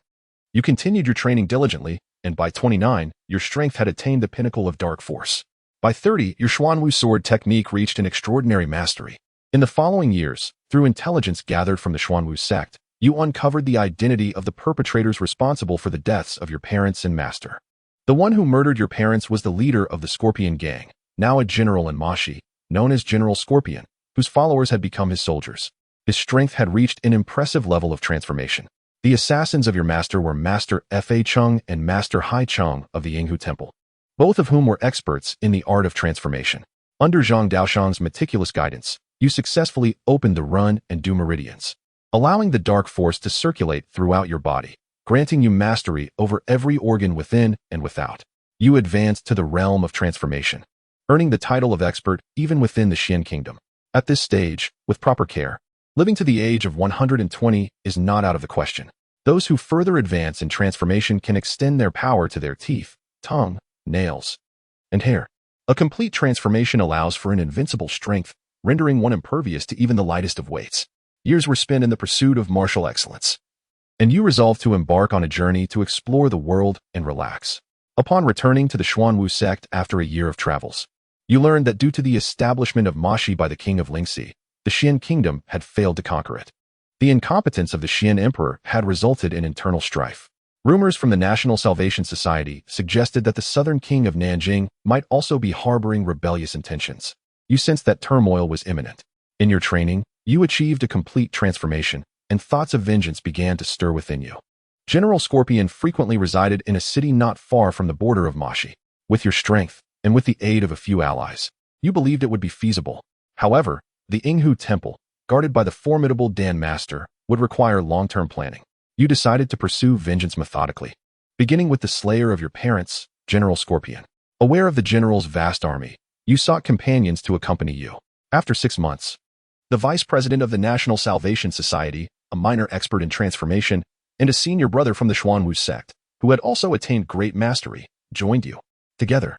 You continued your training diligently, and by 29, your strength had attained the pinnacle of dark force. By 30, your Xuanwu sword technique reached an extraordinary mastery. In the following years, through intelligence gathered from the Xuanwu sect, you uncovered the identity of the perpetrators responsible for the deaths of your parents and master. The one who murdered your parents was the leader of the Scorpion Gang, now a general in Mashi, known as General Scorpion, whose followers had become his soldiers. His strength had reached an impressive level of transformation. The assassins of your master were Master Fa Chung and Master Hai Chung of the Yinghu Temple, both of whom were experts in the art of transformation. Under Zhang Daoshang's meticulous guidance, you successfully opened the Run and Du meridians, allowing the dark force to circulate throughout your body, granting you mastery over every organ within and without. You advanced to the realm of transformation, earning the title of expert even within the Xian kingdom. At this stage, with proper care, living to the age of 120 is not out of the question. Those who further advance in transformation can extend their power to their teeth, tongue, nails, and hair. A complete transformation allows for an invincible strength, rendering one impervious to even the lightest of weights. Years were spent in the pursuit of martial excellence, and you resolved to embark on a journey to explore the world and relax. Upon returning to the Xuanwu sect after a year of travels, you learned that due to the establishment of Mashi by the king of Lingxi, the Xian kingdom had failed to conquer it. The incompetence of the Xian emperor had resulted in internal strife. Rumors from the National Salvation Society suggested that the southern king of Nanjing might also be harboring rebellious intentions. You sensed that turmoil was imminent. In your training, you achieved a complete transformation, and thoughts of vengeance began to stir within you. General Scorpion frequently resided in a city not far from the border of Mashi. With your strength, and with the aid of a few allies, you believed it would be feasible. However, the Yinghu Temple, guarded by the formidable Dan Master, would require long-term planning. You decided to pursue vengeance methodically, beginning with the slayer of your parents, General Scorpion. Aware of the general's vast army, you sought companions to accompany you. After 6 months, the vice president of the National Salvation Society, a minor expert in transformation, and a senior brother from the Xuanwu sect, who had also attained great mastery, joined you. Together,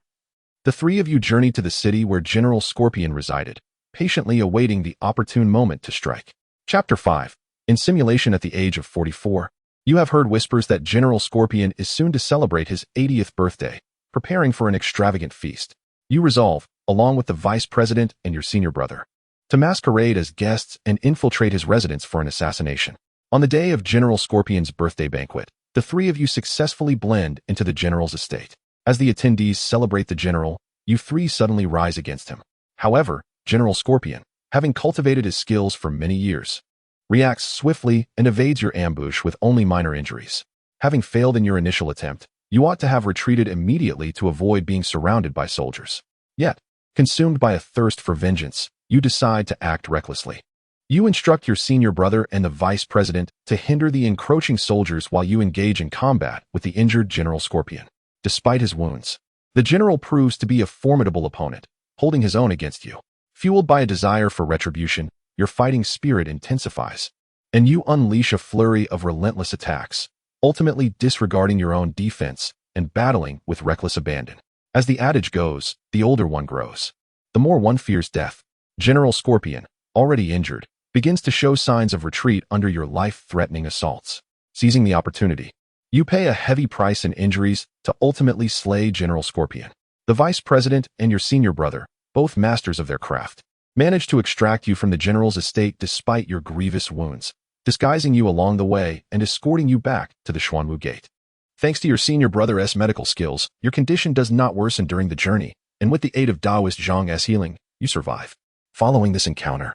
the three of you journeyed to the city where General Scorpion resided, patiently awaiting the opportune moment to strike. Chapter 5. In simulation at the age of 44, you have heard whispers that General Scorpion is soon to celebrate his 80th birthday, preparing for an extravagant feast. You resolve, along with the vice president and your senior brother, to masquerade as guests and infiltrate his residence for an assassination. On the day of General Scorpion's birthday banquet, the three of you successfully blend into the general's estate. As the attendees celebrate the general, you three suddenly rise against him. However, General Scorpion, having cultivated his skills for many years, reacts swiftly and evades your ambush with only minor injuries. Having failed in your initial attempt, you ought to have retreated immediately to avoid being surrounded by soldiers. Yet, consumed by a thirst for vengeance, you decide to act recklessly. You instruct your senior brother and the vice president to hinder the encroaching soldiers while you engage in combat with the injured General Scorpion. Despite his wounds, the general proves to be a formidable opponent, holding his own against you. Fueled by a desire for retribution, your fighting spirit intensifies, and you unleash a flurry of relentless attacks, ultimately disregarding your own defense and battling with reckless abandon. As the adage goes, the older one grows, the more one fears death. General Scorpion, already injured, begins to show signs of retreat under your life-threatening assaults. Seizing the opportunity, you pay a heavy price in injuries to ultimately slay General Scorpion. The vice president and your senior brother, both masters of their craft, manage to extract you from the general's estate despite your grievous wounds, disguising you along the way and escorting you back to the Xuanwu Gate. Thanks to your senior brother's medical skills, your condition does not worsen during the journey, and with the aid of Taoist Zhang's healing, you survive. Following this encounter,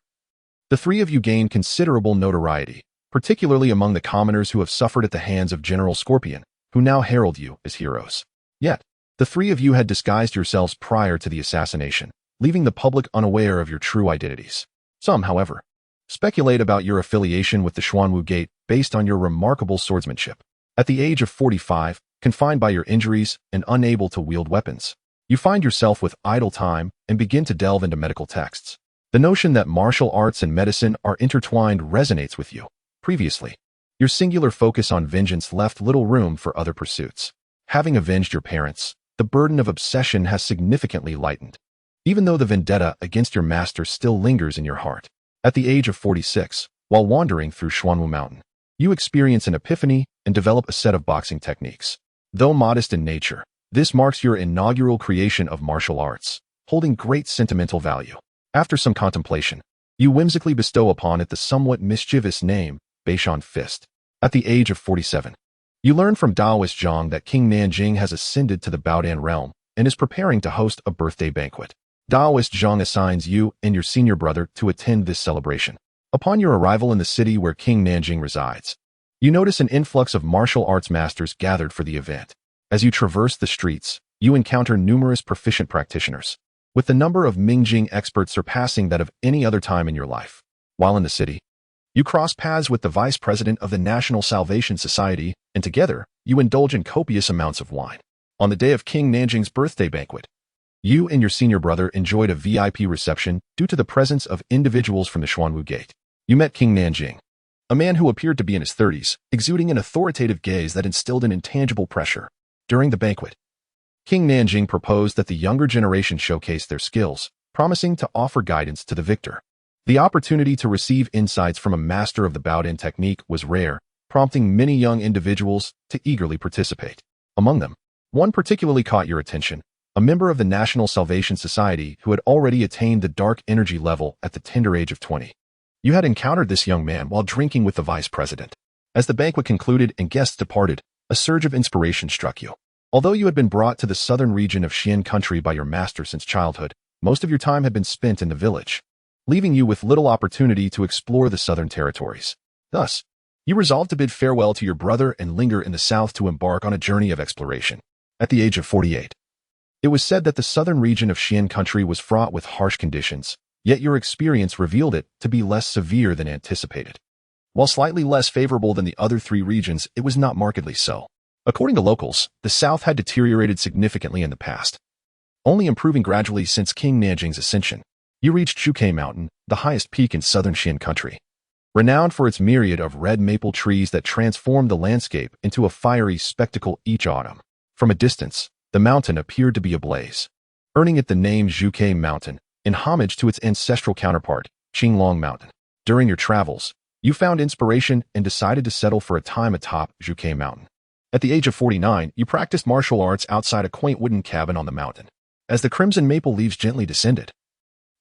the three of you gain considerable notoriety, particularly among the commoners who have suffered at the hands of General Scorpion, who now herald you as heroes. Yet, the three of you had disguised yourselves prior to the assassination, leaving the public unaware of your true identities. Some, however, speculate about your affiliation with the Xuanwu Gate based on your remarkable swordsmanship. At the age of 45, confined by your injuries and unable to wield weapons, you find yourself with idle time and begin to delve into medical texts. The notion that martial arts and medicine are intertwined resonates with you. Previously, your singular focus on vengeance left little room for other pursuits. Having avenged your parents, the burden of obsession has significantly lightened, even though the vendetta against your master still lingers in your heart. At the age of 46, while wandering through Xuanwu Mountain, you experience an epiphany and develop a set of boxing techniques. Though modest in nature, this marks your inaugural creation of martial arts, holding great sentimental value. After some contemplation, you whimsically bestow upon it the somewhat mischievous name, Beishan Fist. At the age of 47, you learn from Taoist Zhang that King Nanjing has ascended to the Baodan realm and is preparing to host a birthday banquet. Taoist Zhang assigns you and your senior brother to attend this celebration. Upon your arrival in the city where King Nanjing resides, you notice an influx of martial arts masters gathered for the event. As you traverse the streets, you encounter numerous proficient practitioners, with the number of Mingjing experts surpassing that of any other time in your life. While in the city, you cross paths with the vice president of the National Salvation Society, and together, you indulge in copious amounts of wine. On the day of King Nanjing's birthday banquet, you and your senior brother enjoyed a VIP reception due to the presence of individuals from the Xuanwu Gate. You met King Nanjing, a man who appeared to be in his 30s, exuding an authoritative gaze that instilled an intangible pressure. During the banquet, King Nanjing proposed that the younger generation showcase their skills, promising to offer guidance to the victor. The opportunity to receive insights from a master of the Baodan technique was rare, prompting many young individuals to eagerly participate. Among them, one particularly caught your attention, a member of the National Salvation Society who had already attained the dark energy level at the tender age of 20. You had encountered this young man while drinking with the vice president. As the banquet concluded and guests departed, a surge of inspiration struck you. Although you had been brought to the southern region of Xian country by your master since childhood, most of your time had been spent in the village, leaving you with little opportunity to explore the southern territories. Thus, you resolved to bid farewell to your brother and linger in the south to embark on a journey of exploration. At the age of 48, it was said that the southern region of Xian country was fraught with harsh conditions, yet your experience revealed it to be less severe than anticipated. While slightly less favorable than the other three regions, it was not markedly so. According to locals, the south had deteriorated significantly in the past, only improving gradually since King Nanjing's ascension. You reached Zhuke Mountain, the highest peak in southern Xian country, renowned for its myriad of red maple trees that transformed the landscape into a fiery spectacle each autumn. From a distance, the mountain appeared to be ablaze, earning it the name Zhuke Mountain, in homage to its ancestral counterpart, Qinglong Mountain. During your travels, you found inspiration and decided to settle for a time atop Zhuke Mountain. At the age of 49, you practiced martial arts outside a quaint wooden cabin on the mountain. As the crimson maple leaves gently descended,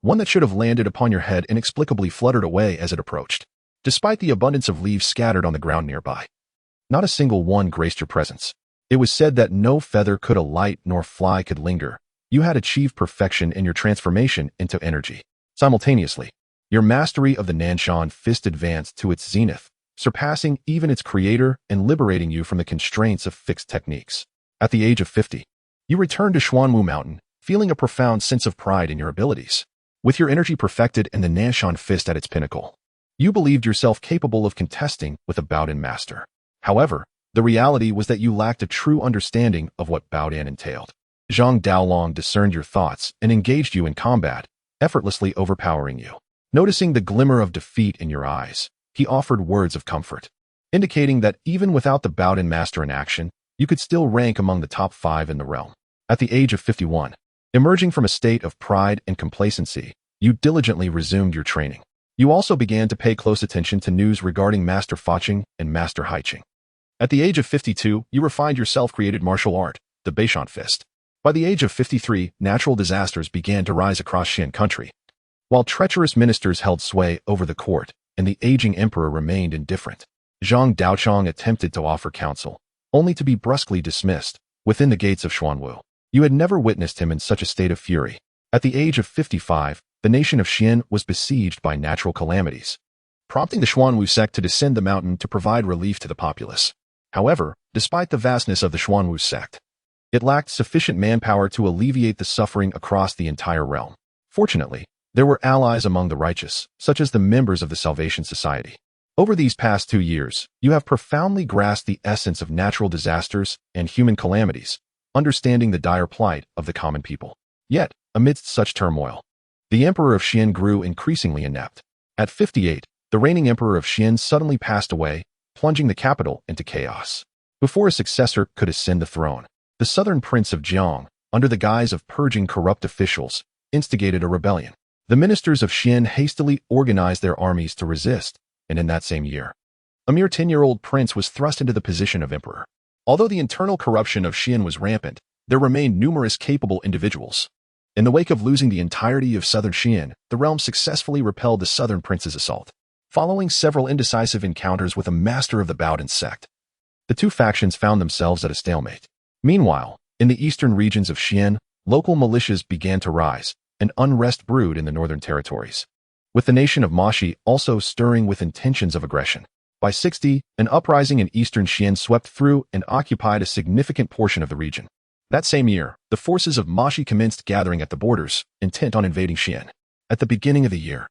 one that should have landed upon your head inexplicably fluttered away as it approached, despite the abundance of leaves scattered on the ground nearby. Not a single one graced your presence. It was said that no feather could alight nor fly could linger. You had achieved perfection in your transformation into energy. Simultaneously, your mastery of the Nanshan Fist advanced to its zenith, surpassing even its creator and liberating you from the constraints of fixed techniques. At the age of 50, you returned to Xuanwu Mountain, feeling a profound sense of pride in your abilities. With your energy perfected and the Nanshan Fist at its pinnacle, you believed yourself capable of contesting with a Baodan master. However, the reality was that you lacked a true understanding of what Baodan entailed. Zhang Daolong discerned your thoughts and engaged you in combat, effortlessly overpowering you. Noticing the glimmer of defeat in your eyes, he offered words of comfort, indicating that even without the Bowden Master in action, you could still rank among the top 5 in the realm. At the age of 51, emerging from a state of pride and complacency, you diligently resumed your training. You also began to pay close attention to news regarding Master Faching and Master Haiching. At the age of 52, you refined your self-created martial art, the Beishan Fist. By the age of 53, natural disasters began to rise across Xian country. While treacherous ministers held sway over the court and the aging emperor remained indifferent, Zhang Daochong attempted to offer counsel, only to be brusquely dismissed within the gates of Xuanwu. You had never witnessed him in such a state of fury. At the age of 55, the nation of Xian was besieged by natural calamities, prompting the Xuanwu sect to descend the mountain to provide relief to the populace. However, despite the vastness of the Xuanwu sect, it lacked sufficient manpower to alleviate the suffering across the entire realm. Fortunately, there were allies among the righteous, such as the members of the Salvation Society. Over these past 2 years, you have profoundly grasped the essence of natural disasters and human calamities, understanding the dire plight of the common people. Yet, amidst such turmoil, the Emperor of Xian grew increasingly inept. At 58, the reigning Emperor of Xian suddenly passed away, plunging the capital into chaos. Before a successor could ascend the throne, the southern prince of Jiang, under the guise of purging corrupt officials, instigated a rebellion. The ministers of Xian hastily organized their armies to resist, and in that same year, a mere 10-year-old prince was thrust into the position of emperor. Although the internal corruption of Xian was rampant, there remained numerous capable individuals. In the wake of losing the entirety of southern Xian, the realm successfully repelled the southern prince's assault. Following several indecisive encounters with a master of the Bowden sect, the two factions found themselves at a stalemate. Meanwhile, in the eastern regions of Xian, local militias began to rise, and unrest brewed in the northern territories, with the nation of Mashi also stirring with intentions of aggression. By 60, an uprising in eastern Xian swept through and occupied a significant portion of the region. That same year, the forces of Mashi commenced gathering at the borders, intent on invading Xian. At the beginning of the year,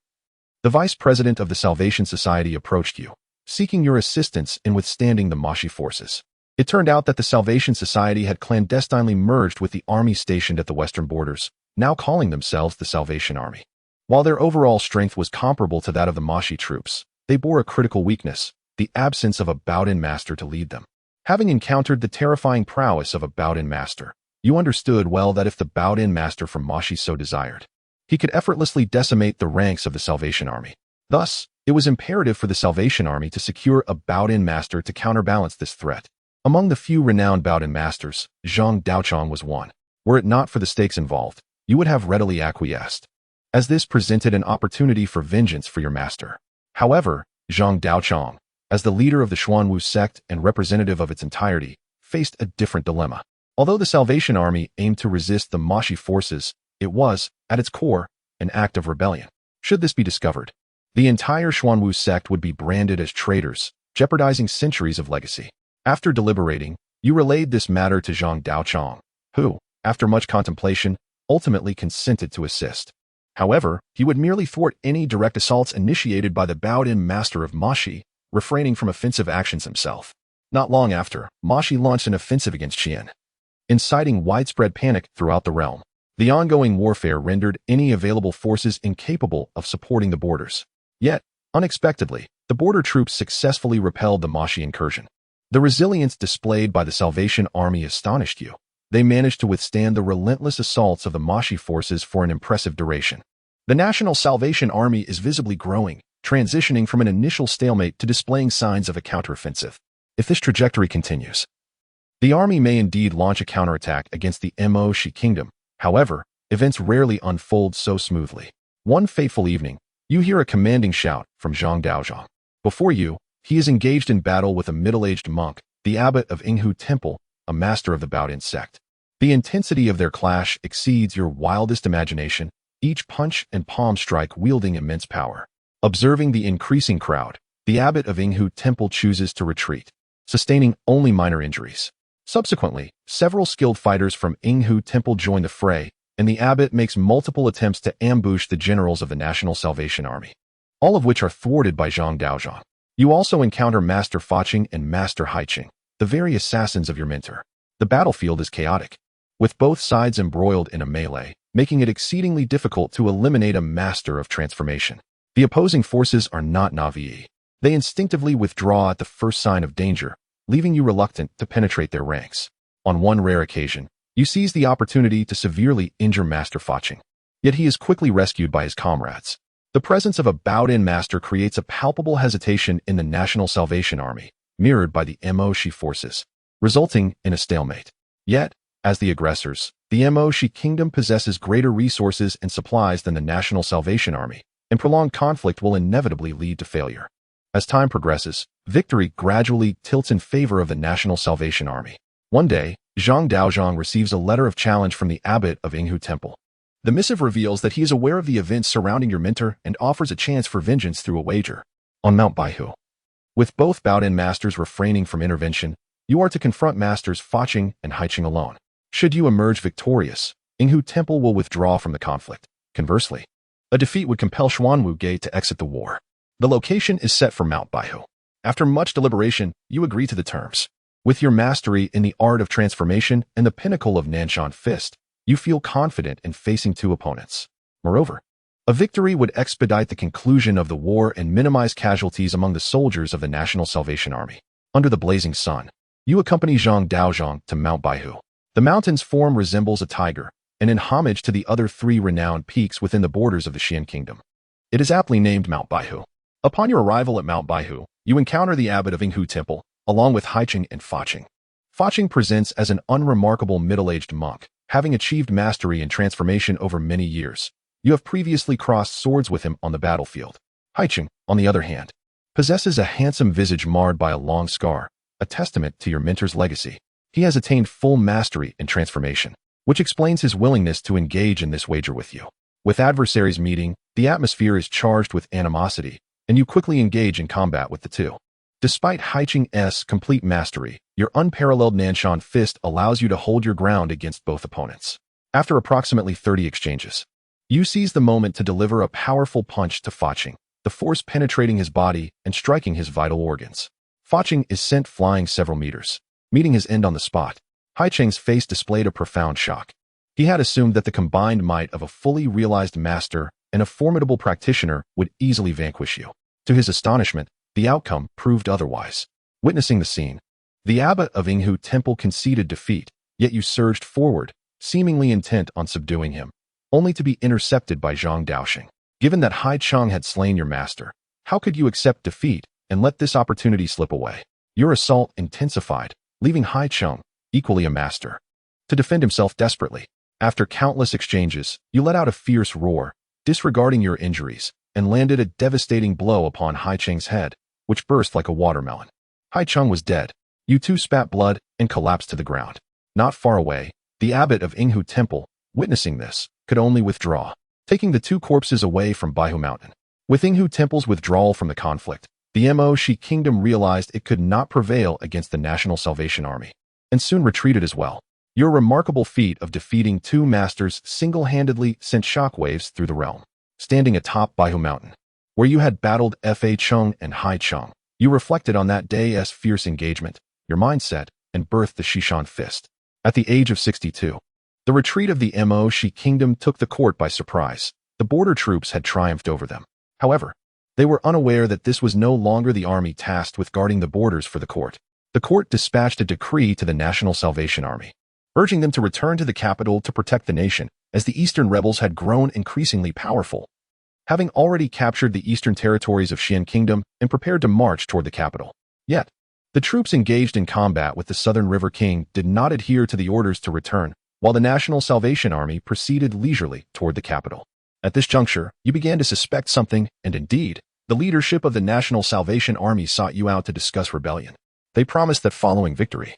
the vice president of the Salvation Society approached you, seeking your assistance in withstanding the Mashi forces. It turned out that the Salvation Society had clandestinely merged with the army stationed at the western borders, now calling themselves the Salvation Army. While their overall strength was comparable to that of the Mashi troops, they bore a critical weakness, the absence of a Bowden master to lead them. Having encountered the terrifying prowess of a Bowden master, you understood well that if the Bowden master from Mashi so desired, he could effortlessly decimate the ranks of the Salvation Army. Thus, it was imperative for the Salvation Army to secure a Bowden master to counterbalance this threat. Among the few renowned Bowden masters, Zhang Daochong was one. Were it not for the stakes involved, you would have readily acquiesced, as this presented an opportunity for vengeance for your master. However, Zhang Daochong, as the leader of the Xuanwu sect and representative of its entirety, faced a different dilemma. Although the Salvation Army aimed to resist the Mashi forces, it was, at its core, an act of rebellion. Should this be discovered, the entire Xuanwu sect would be branded as traitors, jeopardizing centuries of legacy. After deliberating, you relayed this matter to Zhang Daochong, who, after much contemplation, ultimately consented to assist. However, he would merely thwart any direct assaults initiated by the Bowden master of Mashi, refraining from offensive actions himself. Not long after, Mashi launched an offensive against Xian, inciting widespread panic throughout the realm. The ongoing warfare rendered any available forces incapable of supporting the borders. Yet, unexpectedly, the border troops successfully repelled the Mashi incursion. The resilience displayed by the Salvation Army astonished you. They managed to withstand the relentless assaults of the Mashi forces for an impressive duration. The National Salvation Army is visibly growing, transitioning from an initial stalemate to displaying signs of a counteroffensive. If this trajectory continues, the army may indeed launch a counterattack against the Mo-Shi kingdom. However, events rarely unfold so smoothly. One fateful evening, you hear a commanding shout from Zhang Daozhong. Before you, he is engaged in battle with a middle-aged monk, the abbot of Yinghu Temple, a master of the Bowden sect. The intensity of their clash exceeds your wildest imagination, each punch and palm strike wielding immense power. Observing the increasing crowd, the abbot of Yinghu Temple chooses to retreat, sustaining only minor injuries. Subsequently, several skilled fighters from Yinghu Temple join the fray, and the abbot makes multiple attempts to ambush the generals of the National Salvation Army, all of which are thwarted by Zhang Daozhong. You also encounter Master Faching and Master Haiching, the very assassins of your mentor. The battlefield is chaotic, with both sides embroiled in a melee, making it exceedingly difficult to eliminate a master of transformation. The opposing forces are not naive. They instinctively withdraw at the first sign of danger, leaving you reluctant to penetrate their ranks. On one rare occasion, you seize the opportunity to severely injure Master Faching. Yet he is quickly rescued by his comrades. The presence of a bowed-in master creates a palpable hesitation in the National Salvation Army, mirrored by the Mo-Shi forces, resulting in a stalemate. Yet, as the aggressors, the Mo-Shi kingdom possesses greater resources and supplies than the National Salvation Army, and prolonged conflict will inevitably lead to failure. As time progresses, victory gradually tilts in favor of the National Salvation Army. One day, Zhang Daozhang receives a letter of challenge from the abbot of Yinghu Temple. The missive reveals that he is aware of the events surrounding your mentor and offers a chance for vengeance through a wager on Mount Baihu. With both bowed-in masters refraining from intervention, you are to confront Masters Faching and Haiqing alone. Should you emerge victorious, Yinghu Temple will withdraw from the conflict. Conversely, a defeat would compel Xuanwu Gate to exit the war. The location is set for Mount Baihu. After much deliberation, you agree to the terms. With your mastery in the art of transformation and the pinnacle of Nanshan Fist, you feel confident in facing two opponents. Moreover, a victory would expedite the conclusion of the war and minimize casualties among the soldiers of the National Salvation Army. Under the blazing sun, you accompany Zhang Daozhang to Mount Baihu. The mountain's form resembles a tiger, and in homage to the other three renowned peaks within the borders of the Xian Kingdom, it is aptly named Mount Baihu. Upon your arrival at Mount Baihu, you encounter the abbot of Yinghu Temple, along with Haiqing and Faching. Faching presents as an unremarkable middle-aged monk, having achieved mastery and transformation over many years. You have previously crossed swords with him on the battlefield. Haiqing, on the other hand, possesses a handsome visage marred by a long scar, a testament to your mentor's legacy. He has attained full mastery and transformation, which explains his willingness to engage in this wager with you. With adversaries meeting, the atmosphere is charged with animosity, and you quickly engage in combat with the two. Despite Haiqing's complete mastery, your unparalleled Nanshan Fist allows you to hold your ground against both opponents. After approximately 30 exchanges, you seize the moment to deliver a powerful punch to Faching, the force penetrating his body and striking his vital organs. Faching is sent flying several meters, meeting his end on the spot. Haiqing's face displayed a profound shock. He had assumed that the combined might of a fully realized master and a formidable practitioner would easily vanquish you. To his astonishment, the outcome proved otherwise. Witnessing the scene, the abbot of Yinghu Temple conceded defeat, yet you surged forward, seemingly intent on subduing him, only to be intercepted by Zhang Daoxing. Given that Haiqing had slain your master, how could you accept defeat and let this opportunity slip away? Your assault intensified, leaving Haiqing, equally a master, to defend himself desperately. After countless exchanges, you let out a fierce roar, disregarding your injuries, and landed a devastating blow upon Haiqing's head, which burst like a watermelon. Haiqing was dead. You two spat blood and collapsed to the ground. Not far away, the abbot of Yinghu Temple, witnessing this, could only withdraw, taking the two corpses away from Baihu Mountain. With Yinghu Temple's withdrawal from the conflict, the Mo-Shi kingdom realized it could not prevail against the National Salvation Army, and soon retreated as well. Your remarkable feat of defeating two masters single-handedly sent shockwaves through the realm. Standing atop Baihu Mountain, where you had battled Faching and Haiqing, you reflected on that day's fierce engagement, your mindset, and birthed the Shishan Fist. At the age of 62, the retreat of the Mo-Shi kingdom took the court by surprise. The border troops had triumphed over them. However, they were unaware that this was no longer the army tasked with guarding the borders for the court. The court dispatched a decree to the National Salvation Army, urging them to return to the capital to protect the nation, as the eastern rebels had grown increasingly powerful, having already captured the eastern territories of Xian Kingdom and prepared to march toward the capital. Yet, the troops engaged in combat with the Southern River King did not adhere to the orders to return, while the National Salvation Army proceeded leisurely toward the capital. At this juncture, you began to suspect something, and indeed, the leadership of the National Salvation Army sought you out to discuss rebellion. They promised that following victory,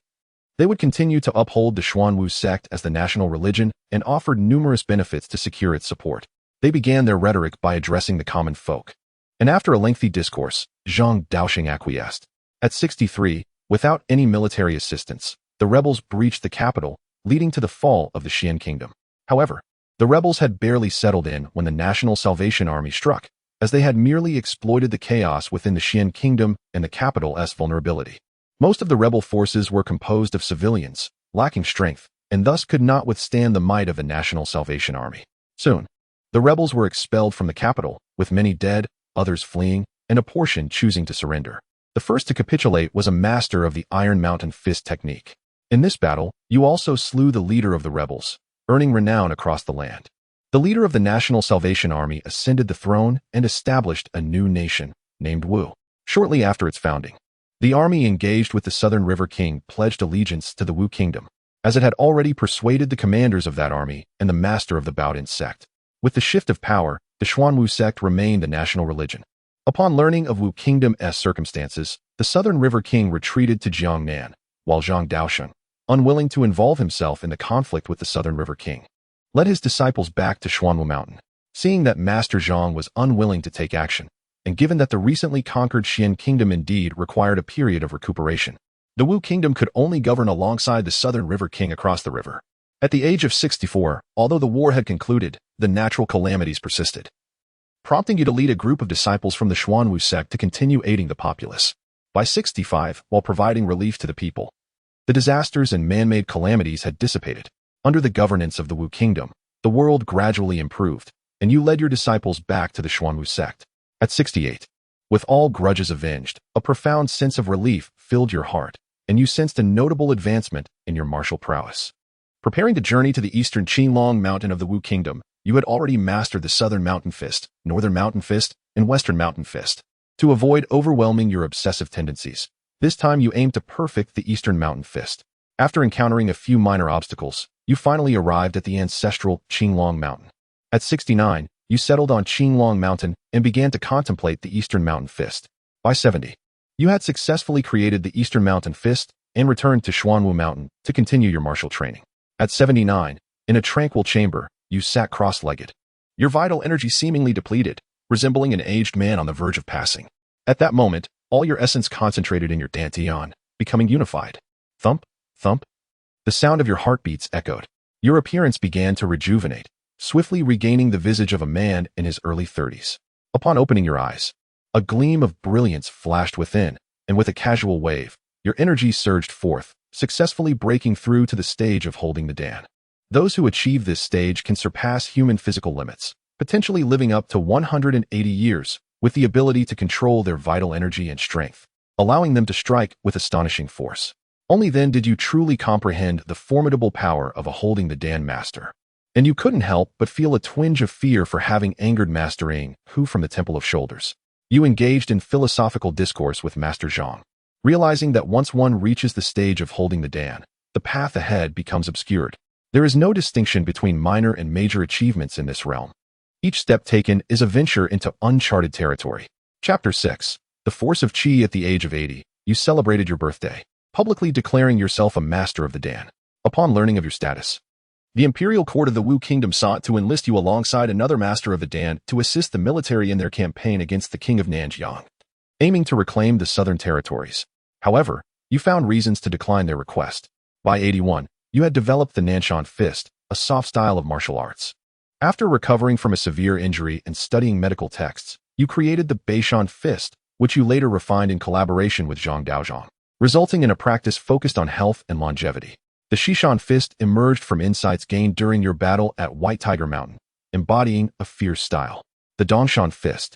they would continue to uphold the Xuanwu sect as the national religion and offered numerous benefits to secure its support. They began their rhetoric by addressing the common folk, and after a lengthy discourse, Zhang Daoxing acquiesced. At 63, without any military assistance, the rebels breached the capital, leading to the fall of the Xian Kingdom. However, the rebels had barely settled in when the National Salvation Army struck, as they had merely exploited the chaos within the Xian Kingdom and the capital's vulnerability. Most of the rebel forces were composed of civilians, lacking strength, and thus could not withstand the might of the National Salvation Army. Soon, the rebels were expelled from the capital, with many dead, others fleeing, and a portion choosing to surrender. The first to capitulate was a master of the Iron Mountain Fist technique. In this battle, you also slew the leader of the rebels, earning renown across the land. The leader of the National Salvation Army ascended the throne and established a new nation, named Wu. Shortly after its founding, the army engaged with the Southern River King pledged allegiance to the Wu Kingdom, as it had already persuaded the commanders of that army and the master of the Baodin sect. With the shift of power, the Xuanwu sect remained the national religion. Upon learning of Wu Kingdom's circumstances, the Southern River King retreated to Jiangnan, while Zhang Daosheng, unwilling to involve himself in the conflict with the Southern River King, led his disciples back to Xuanwu Mountain. Seeing that Master Zhang was unwilling to take action, and given that the recently conquered Xian Kingdom indeed required a period of recuperation, the Wu Kingdom could only govern alongside the Southern River King across the river. At the age of 64, although the war had concluded, the natural calamities persisted, prompting you to lead a group of disciples from the Xuanwu sect to continue aiding the populace. By 65, while providing relief to the people, the disasters and man-made calamities had dissipated. Under the governance of the Wu Kingdom, the world gradually improved, and you led your disciples back to the Xuanwu sect. At 68, with all grudges avenged, a profound sense of relief filled your heart, and you sensed a notable advancement in your martial prowess. Preparing to journey to the eastern Qinglong Mountain of the Wu Kingdom, you had already mastered the Southern Mountain Fist, Northern Mountain Fist, and Western Mountain Fist. To avoid overwhelming your obsessive tendencies, this time you aimed to perfect the Eastern Mountain Fist. After encountering a few minor obstacles, you finally arrived at the ancestral Qinglong Mountain. At 69, you settled on Qinglong Mountain and began to contemplate the Eastern Mountain Fist. By 70, you had successfully created the Eastern Mountain Fist and returned to Xuanwu Mountain to continue your martial training. At 79, in a tranquil chamber, you sat cross-legged, your vital energy seemingly depleted, resembling an aged man on the verge of passing. At that moment, all your essence concentrated in your dantian, becoming unified. Thump, thump. The sound of your heartbeats echoed. Your appearance began to rejuvenate, swiftly regaining the visage of a man in his early 30s. Upon opening your eyes, a gleam of brilliance flashed within, and with a casual wave, your energy surged forth, successfully breaking through to the stage of holding the Dan. Those who achieve this stage can surpass human physical limits, potentially living up to 180 years, with the ability to control their vital energy and strength, allowing them to strike with astonishing force. Only then did you truly comprehend the formidable power of a holding the Dan master. And you couldn't help but feel a twinge of fear for having angered Master Ing, who from the Temple of Shoulders. You engaged in philosophical discourse with Master Zhang, realizing that once one reaches the stage of holding the Dan, the path ahead becomes obscured. There is no distinction between minor and major achievements in this realm. Each step taken is a venture into uncharted territory. Chapter 6. The Force of Qi. At the age of 80, you celebrated your birthday, publicly declaring yourself a master of the Dan. Upon learning of your status, the imperial court of the Wu Kingdom sought to enlist you alongside another master of the Dan to assist the military in their campaign against the king of Nanjiang, aiming to reclaim the southern territories. However, you found reasons to decline their request. By 81, you had developed the Nanshan Fist, a soft style of martial arts. After recovering from a severe injury and studying medical texts, you created the Beishan Fist, which you later refined in collaboration with Zhang Daozhong, resulting in a practice focused on health and longevity. The Shishan Fist emerged from insights gained during your battle at White Tiger Mountain, embodying a fierce style. The Dongshan Fist,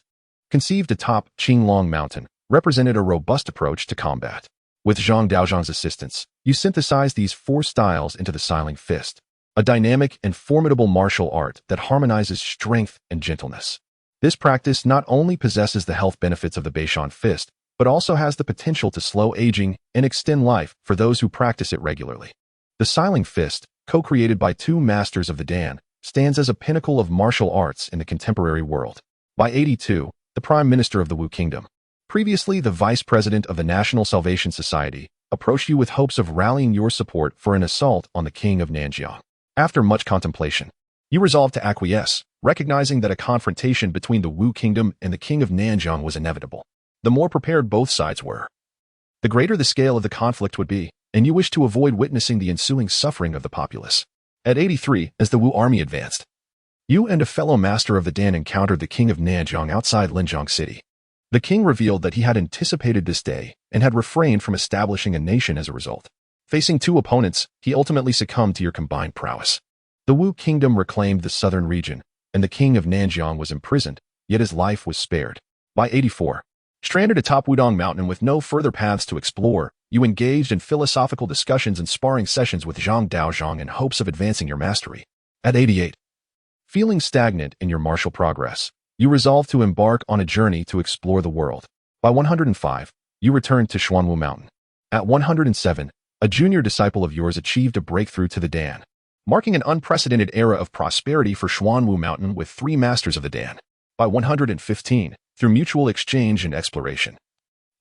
conceived atop Qinglong Mountain, represented a robust approach to combat. With Zhang Daozhong's assistance, you synthesized these four styles into the Siling Fist, a dynamic and formidable martial art that harmonizes strength and gentleness. This practice not only possesses the health benefits of the Beishan Fist, but also has the potential to slow aging and extend life for those who practice it regularly. The Siling Fist, co-created by two masters of the Dan, stands as a pinnacle of martial arts in the contemporary world. By 82, the Prime Minister of the Wu Kingdom, previously the Vice President of the National Salvation Society, approached you with hopes of rallying your support for an assault on the King of Nanjiang. After much contemplation, you resolved to acquiesce, recognizing that a confrontation between the Wu Kingdom and the King of Nanjiang was inevitable. The more prepared both sides were, the greater the scale of the conflict would be, and you wished to avoid witnessing the ensuing suffering of the populace. At 83, as the Wu army advanced, you and a fellow master of the Dan encountered the King of Nanjiang outside Linjiang City. The king revealed that he had anticipated this day and had refrained from establishing a nation as a result. Facing two opponents, he ultimately succumbed to your combined prowess. The Wu kingdom reclaimed the southern region, and the king of Nanjiang was imprisoned, yet his life was spared. By 84, stranded atop Wudong Mountain with no further paths to explore, you engaged in philosophical discussions and sparring sessions with Zhang Daozhong in hopes of advancing your mastery. At 88, feeling stagnant in your martial progress, you resolved to embark on a journey to explore the world. By 105, you returned to Xuanwu Mountain. At 107, a junior disciple of yours achieved a breakthrough to the Dan, marking an unprecedented era of prosperity for Xuanwu Mountain with 3 masters of the Dan. By 115, through mutual exchange and exploration,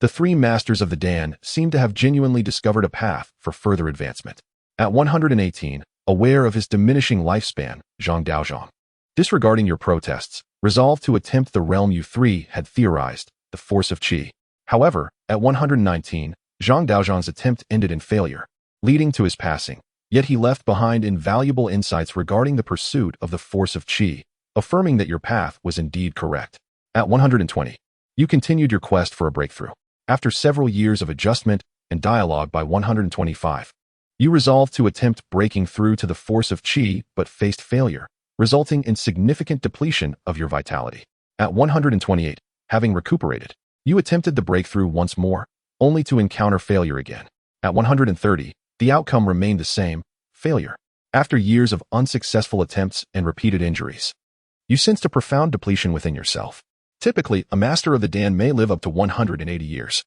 the 3 masters of the Dan seemed to have genuinely discovered a path for further advancement. At 118, aware of his diminishing lifespan, Zhang Daozhong, disregarding your protests, resolved to attempt the realm you 3 had theorized, the force of qi. However, at 119, Zhang Daozhong's attempt ended in failure, leading to his passing. Yet he left behind invaluable insights regarding the pursuit of the force of qi, affirming that your path was indeed correct. At 120, you continued your quest for a breakthrough. After several years of adjustment and dialogue by 125, you resolved to attempt breaking through to the force of qi but faced failure, resulting in significant depletion of your vitality. At 128, having recuperated, you attempted the breakthrough once more, only to encounter failure again. At 130, the outcome remained the same, failure. After years of unsuccessful attempts and repeated injuries, you sensed a profound depletion within yourself. Typically, a master of the Dan may live up to 180 years.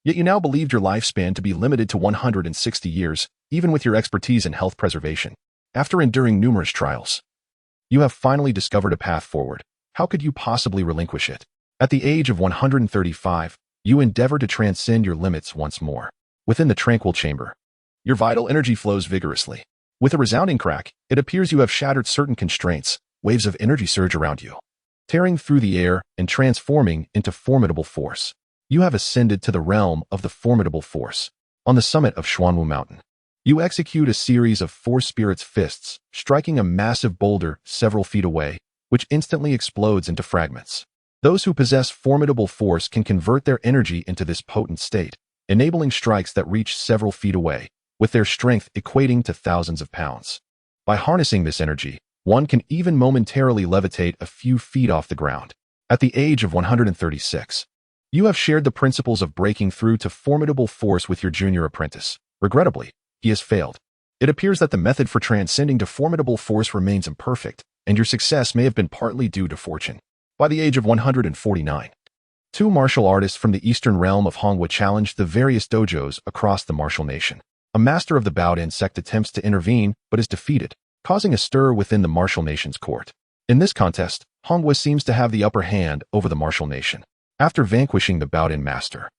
Yet you now believed your lifespan to be limited to 160 years, even with your expertise in health preservation. After enduring numerous trials, you have finally discovered a path forward. How could you possibly relinquish it? At the age of 135, you endeavor to transcend your limits once more. Within the tranquil chamber, your vital energy flows vigorously. With a resounding crack, it appears you have shattered certain constraints. Waves of energy surge around you, tearing through the air and transforming into formidable force. You have ascended to the realm of the formidable force. On the summit of Xuanwu Mountain, you execute a series of Force Spirit's fists, striking a massive boulder several feet away, which instantly explodes into fragments. Those who possess formidable force can convert their energy into this potent state, enabling strikes that reach several feet away, with their strength equating to thousands of pounds. By harnessing this energy, one can even momentarily levitate a few feet off the ground. At the age of 136, you have shared the principles of breaking through to formidable force with your junior apprentice. Regrettably, he has failed. It appears that the method for transcending to formidable force remains imperfect, and your success may have been partly due to fortune. By the age of 149, 2 martial artists from the eastern realm of Hongwu challenged the various dojos across the martial nation. A master of the Baodan sect attempts to intervene, but is defeated, causing a stir within the martial nation's court. In this contest, Hongwu seems to have the upper hand over the martial nation. After vanquishing the Baodan master,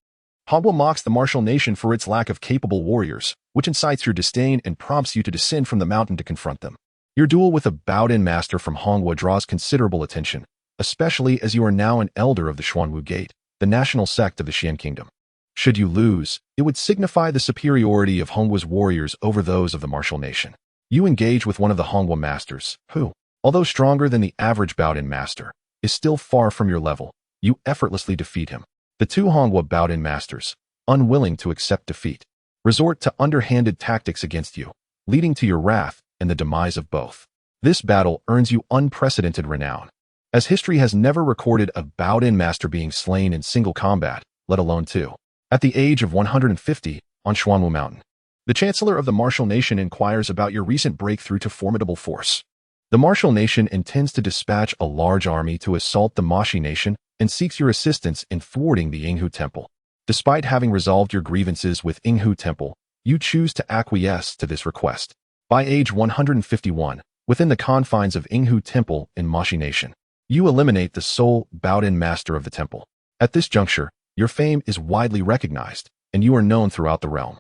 Hongwu mocks the martial nation for its lack of capable warriors, which incites your disdain and prompts you to descend from the mountain to confront them. Your duel with a Baodan master from Hongwu draws considerable attention, especially as you are now an elder of the Xuanwu Gate, the national sect of the Xian Kingdom. Should you lose, it would signify the superiority of Hongwu's warriors over those of the martial nation. You engage with one of the Hongwu masters, who, although stronger than the average Baodan master, is still far from your level. You effortlessly defeat him. The 2 Hongwu Baodan masters, unwilling to accept defeat, resort to underhanded tactics against you, leading to your wrath and the demise of both. This battle earns you unprecedented renown, as history has never recorded a Baodan master being slain in single combat, let alone 2. At the age of 150, on Xuanwu Mountain, the Chancellor of the Martial Nation inquires about your recent breakthrough to formidable force. The Martial Nation intends to dispatch a large army to assault the Mashi Nation and seeks your assistance in thwarting the Yinghu Temple. Despite having resolved your grievances with Yinghu Temple, you choose to acquiesce to this request. By age 151, within the confines of Yinghu Temple in Mashi Nation, you eliminate the sole Baodan master of the temple. At this juncture, your fame is widely recognized, and you are known throughout the realm.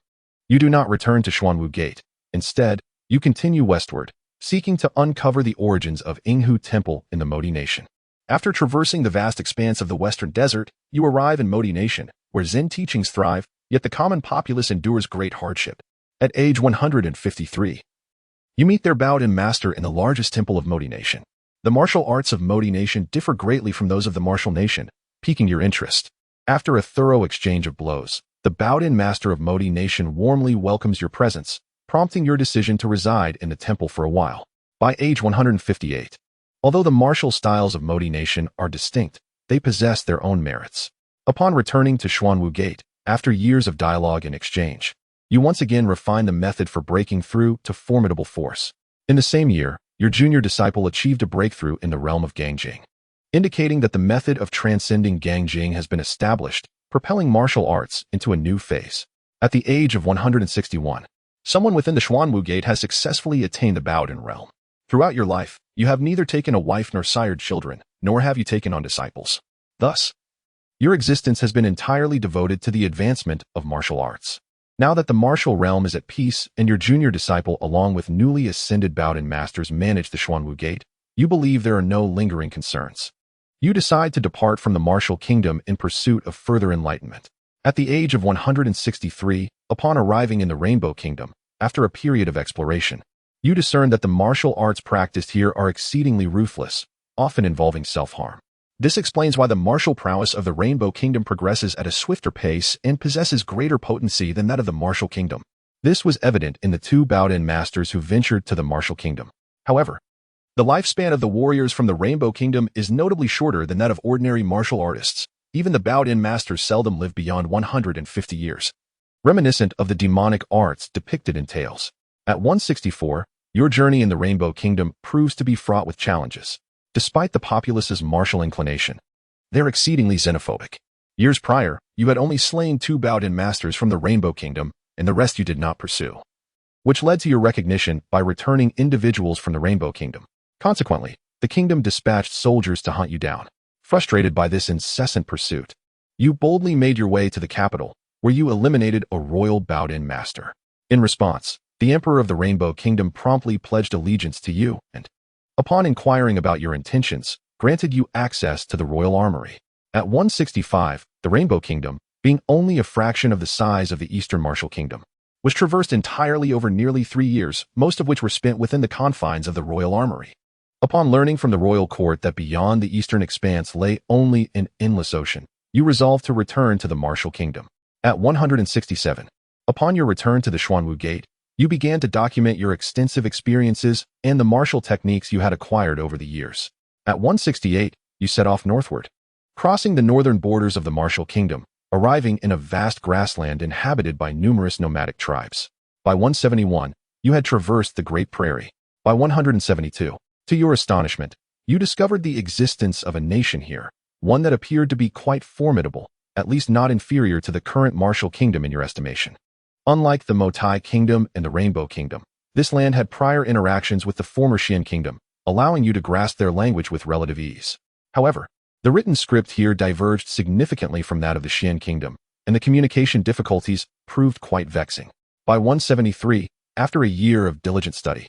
You do not return to Xuanwu Gate. Instead, you continue westward, seeking to uncover the origins of Yinghu Temple in the Modi Nation. After traversing the vast expanse of the Western Desert, you arrive in Modi Nation, where Zen teachings thrive, yet the common populace endures great hardship. At age 153, you meet their Baodan master in the largest temple of Modi Nation. The martial arts of Modi Nation differ greatly from those of the martial nation, piquing your interest. After a thorough exchange of blows, The bowed-in master of Modi Nation warmly welcomes your presence, prompting your decision to reside in the temple for a while. By age 158. Although the martial styles of Modi Nation are distinct, they possess their own merits. Upon returning to Xuanwu Gate, after years of dialogue and exchange, you once again refine the method for breaking through to formidable force. In the same year, your junior disciple achieved a breakthrough in the realm of Gangjing, indicating that the method of transcending Gangjing has been established, propelling martial arts into a new phase. At the age of 161, someone within the Xuanwu Gate has successfully attained the bowed-in realm. Throughout your life, you have neither taken a wife nor sired children, nor have you taken on disciples. Thus, your existence has been entirely devoted to the advancement of martial arts. Now that the martial realm is at peace and your junior disciple along with newly ascended bowed-in masters manage the Xuanwu Gate, you believe there are no lingering concerns. You decide to depart from the martial kingdom in pursuit of further enlightenment. At the age of 163, upon arriving in the Rainbow Kingdom, after a period of exploration, you discern that the martial arts practiced here are exceedingly ruthless, often involving self-harm. This explains why the martial prowess of the Rainbow Kingdom progresses at a swifter pace and possesses greater potency than that of the martial kingdom. This was evident in the two bowed-in masters who ventured to the martial kingdom. However, the lifespan of the warriors from the Rainbow Kingdom is notably shorter than that of ordinary martial artists. Even the bowed-in masters seldom live beyond 150 years, reminiscent of the demonic arts depicted in tales. At 164, your journey in the Rainbow Kingdom proves to be fraught with challenges. Despite the populace's martial inclination, they're exceedingly xenophobic. Years prior, you had only slain two bowed-in masters from the Rainbow Kingdom, and the rest you did not pursue, which led to your recognition by returning individuals from the Rainbow Kingdom. Consequently, the kingdom dispatched soldiers to hunt you down. Frustrated by this incessant pursuit, you boldly made your way to the capital, where you eliminated a royal bowed-in master. In response, the Emperor of the Rainbow Kingdom promptly pledged allegiance to you and, upon inquiring about your intentions, granted you access to the royal armory. At 165, the Rainbow Kingdom, being only a fraction of the size of the Eastern Martial Kingdom, was traversed entirely over nearly 3 years, most of which were spent within the confines of the royal armory. Upon learning from the royal court that beyond the eastern expanse lay only an endless ocean, you resolved to return to the martial kingdom. At 167, upon your return to the Xuanwu Gate, you began to document your extensive experiences and the martial techniques you had acquired over the years. At 168, you set off northward, crossing the northern borders of the martial kingdom, arriving in a vast grassland inhabited by numerous nomadic tribes. By 171, you had traversed the Great Prairie. By 172, to your astonishment, you discovered the existence of a nation here, one that appeared to be quite formidable, at least not inferior to the current martial kingdom in your estimation. Unlike the Motai Kingdom and the Rainbow Kingdom, this land had prior interactions with the former Xian Kingdom, allowing you to grasp their language with relative ease. However, the written script here diverged significantly from that of the Xian Kingdom, and the communication difficulties proved quite vexing. By 173, after a year of diligent study,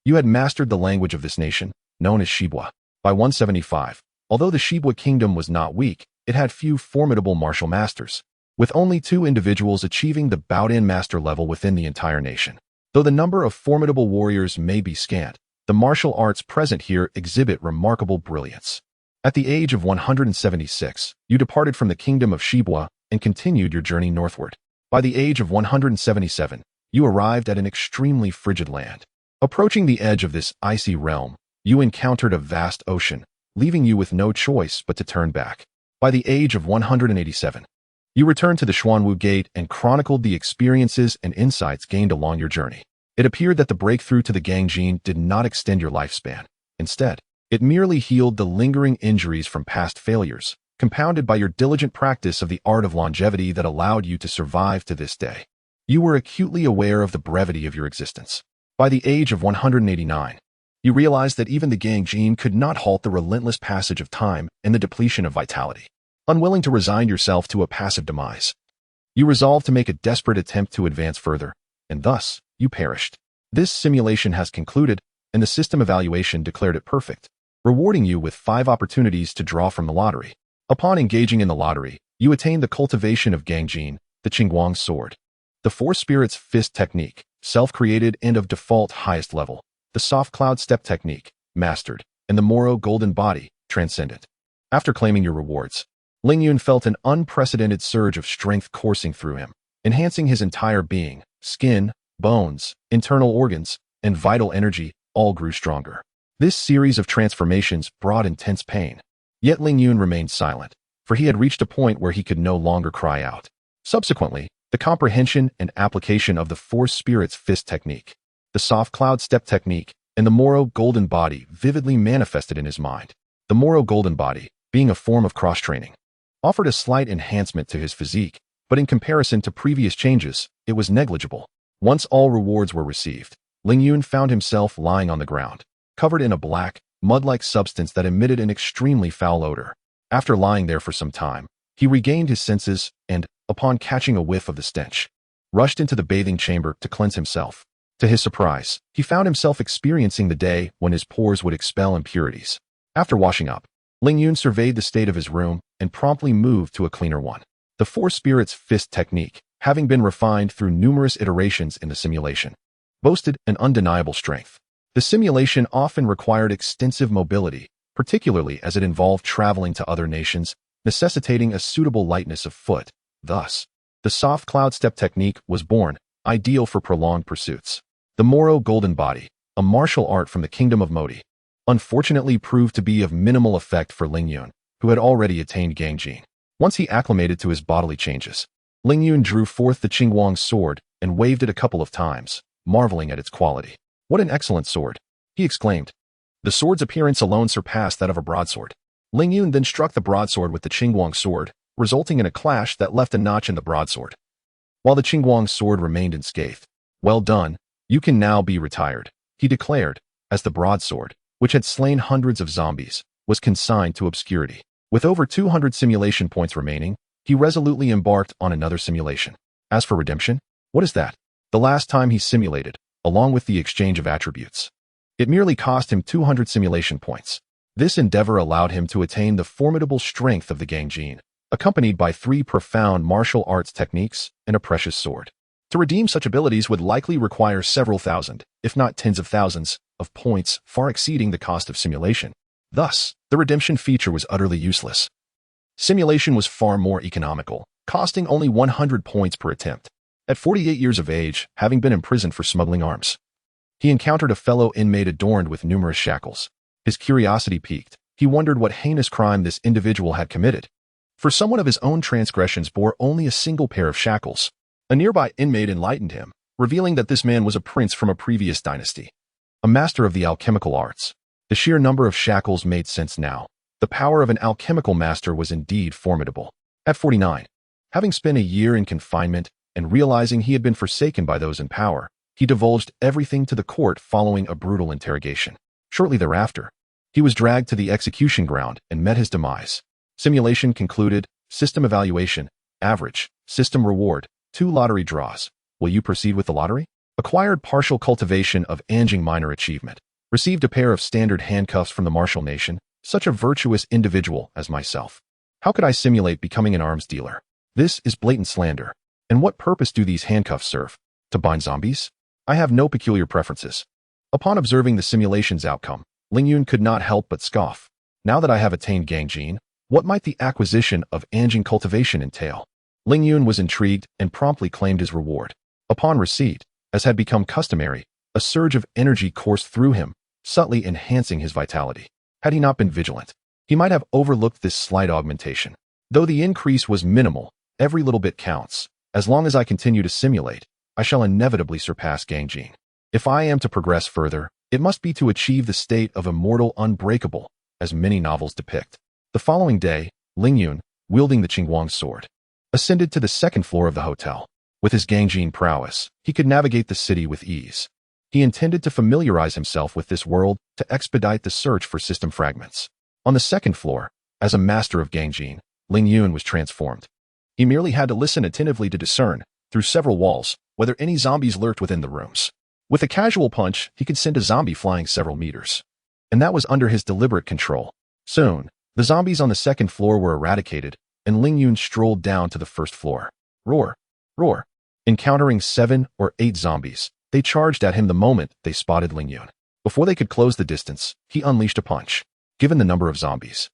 you had mastered the language of this nation, known as Shibwa. By 175, although the Shibwa Kingdom was not weak, it had few formidable martial masters, with only 2 individuals achieving the bowed-in master level within the entire nation. Though the number of formidable warriors may be scant, the martial arts present here exhibit remarkable brilliance. At the age of 176, you departed from the kingdom of Shibwa and continued your journey northward. By the age of 177, you arrived at an extremely frigid land. Approaching the edge of this icy realm, you encountered a vast ocean, leaving you with no choice but to turn back. By the age of 187, you returned to the Xuanwu Gate and chronicled the experiences and insights gained along your journey. It appeared that the breakthrough to the Gangjin did not extend your lifespan. Instead, it merely healed the lingering injuries from past failures, compounded by your diligent practice of the art of longevity that allowed you to survive to this day. You were acutely aware of the brevity of your existence. By the age of 189, you realized that even the Gangjin could not halt the relentless passage of time and the depletion of vitality. Unwilling to resign yourself to a passive demise, you resolved to make a desperate attempt to advance further, and thus, you perished. This simulation has concluded, and the system evaluation declared it perfect, rewarding you with 5 opportunities to draw from the lottery. Upon engaging in the lottery, you attained the cultivation of Gangjin, the Qingguang sword, the 4 spirits fist technique, self-created and of default highest level, the soft cloud step technique, mastered, and the Moro golden body, transcendent. After claiming your rewards, Ling Yun felt an unprecedented surge of strength coursing through him. enhancing his entire being. Skin, bones, internal organs, and vital energy all grew stronger. This series of transformations brought intense pain. Yet Ling Yun remained silent, for he had reached a point where he could no longer cry out. Subsequently, the comprehension and application of the Four Spirits Fist technique, the soft cloud step technique, and the Moro golden body vividly manifested in his mind. The Moro golden body, being a form of cross-training, offered a slight enhancement to his physique, but in comparison to previous changes, it was negligible. Once all rewards were received, Ling Yun found himself lying on the ground, covered in a black, mud-like substance that emitted an extremely foul odor. After lying there for some time, he regained his senses and, upon catching a whiff of the stench, rushed into the bathing chamber to cleanse himself. To his surprise, he found himself experiencing the day when his pores would expel impurities. After washing up, Ling Yun surveyed the state of his room and promptly moved to a cleaner one. The Four Spirits Fist technique, having been refined through numerous iterations in the simulation, boasted an undeniable strength. The simulation often required extensive mobility, particularly as it involved traveling to other nations, necessitating a suitable lightness of foot. Thus, the soft cloud step technique was born, ideal for prolonged pursuits. The Moro golden body, a martial art from the kingdom of Modi, unfortunately proved to be of minimal effect for Ling Yun, who had already attained Gangjin. Once he acclimated to his bodily changes, Ling Yun drew forth the Qingguang sword and waved it a couple of times, marveling at its quality. "What an excellent sword!" he exclaimed. The sword's appearance alone surpassed that of a broadsword. Ling Yun then struck the broadsword with the Qingguang sword, resulting in a clash that left a notch in the broadsword, while the Qingguang sword remained unscathed. "Well done, you can now be retired," he declared, as the broadsword, which had slain hundreds of zombies, was consigned to obscurity. With over 200 simulation points remaining, he resolutely embarked on another simulation. As for redemption, what is that? The last time he simulated, along with the exchange of attributes, it merely cost him 200 simulation points. This endeavor allowed him to attain the formidable strength of the Gangjin, accompanied by 3 profound martial arts techniques and a precious sword. To redeem such abilities would likely require several thousand, if not tens of thousands, of points, far exceeding the cost of simulation. Thus, the redemption feature was utterly useless. Simulation was far more economical, costing only 100 points per attempt. At 48 years of age, having been imprisoned for smuggling arms, he encountered a fellow inmate adorned with numerous shackles. His curiosity piqued. He wondered what heinous crime this individual had committed. For someone of his own transgressions bore only a single pair of shackles. A nearby inmate enlightened him, revealing that this man was a prince from a previous dynasty, a master of the alchemical arts. The sheer number of shackles made sense now. The power of an alchemical master was indeed formidable. At 49, having spent a year in confinement and realizing he had been forsaken by those in power, he divulged everything to the court following a brutal interrogation. Shortly thereafter, he was dragged to the execution ground and met his demise. Simulation concluded. System evaluation. Average. System reward. 2 lottery draws. Will you proceed with the lottery? Acquired partial cultivation of Anjing minor achievement. Received a pair of standard handcuffs from the martial nation. Such a virtuous individual as myself. How could I simulate becoming an arms dealer? This is blatant slander. And what purpose do these handcuffs serve? To bind zombies? I have no peculiar preferences. Upon observing the simulation's outcome, Ling Yun could not help but scoff. Now that I have attained Gangjin, what might the acquisition of Anjing cultivation entail? Ling Yun was intrigued and promptly claimed his reward. Upon receipt, as had become customary, a surge of energy coursed through him, subtly enhancing his vitality. Had he not been vigilant, he might have overlooked this slight augmentation. Though the increase was minimal, every little bit counts. As long as I continue to simulate, I shall inevitably surpass Gangjin. If I am to progress further, it must be to achieve the state of immortal unbreakable, as many novels depict. The following day, Ling Yun, wielding the Qingguang sword, ascended to the 2nd floor of the hotel. With his Gangjin prowess, he could navigate the city with ease. He intended to familiarize himself with this world to expedite the search for system fragments. On the 2nd floor, as a master of Gangjin, Ling Yun was transformed. He merely had to listen attentively to discern, through several walls, whether any zombies lurked within the rooms. With a casual punch, he could send a zombie flying several meters. And that was under his deliberate control. Soon, the zombies on the 2nd floor were eradicated, and Ling Yun strolled down to the 1st floor. Roar! Roar! Encountering 7 or 8 zombies, they charged at him the moment they spotted Ling Yun. Before they could close the distance, he unleashed a punch. Given the number of zombies,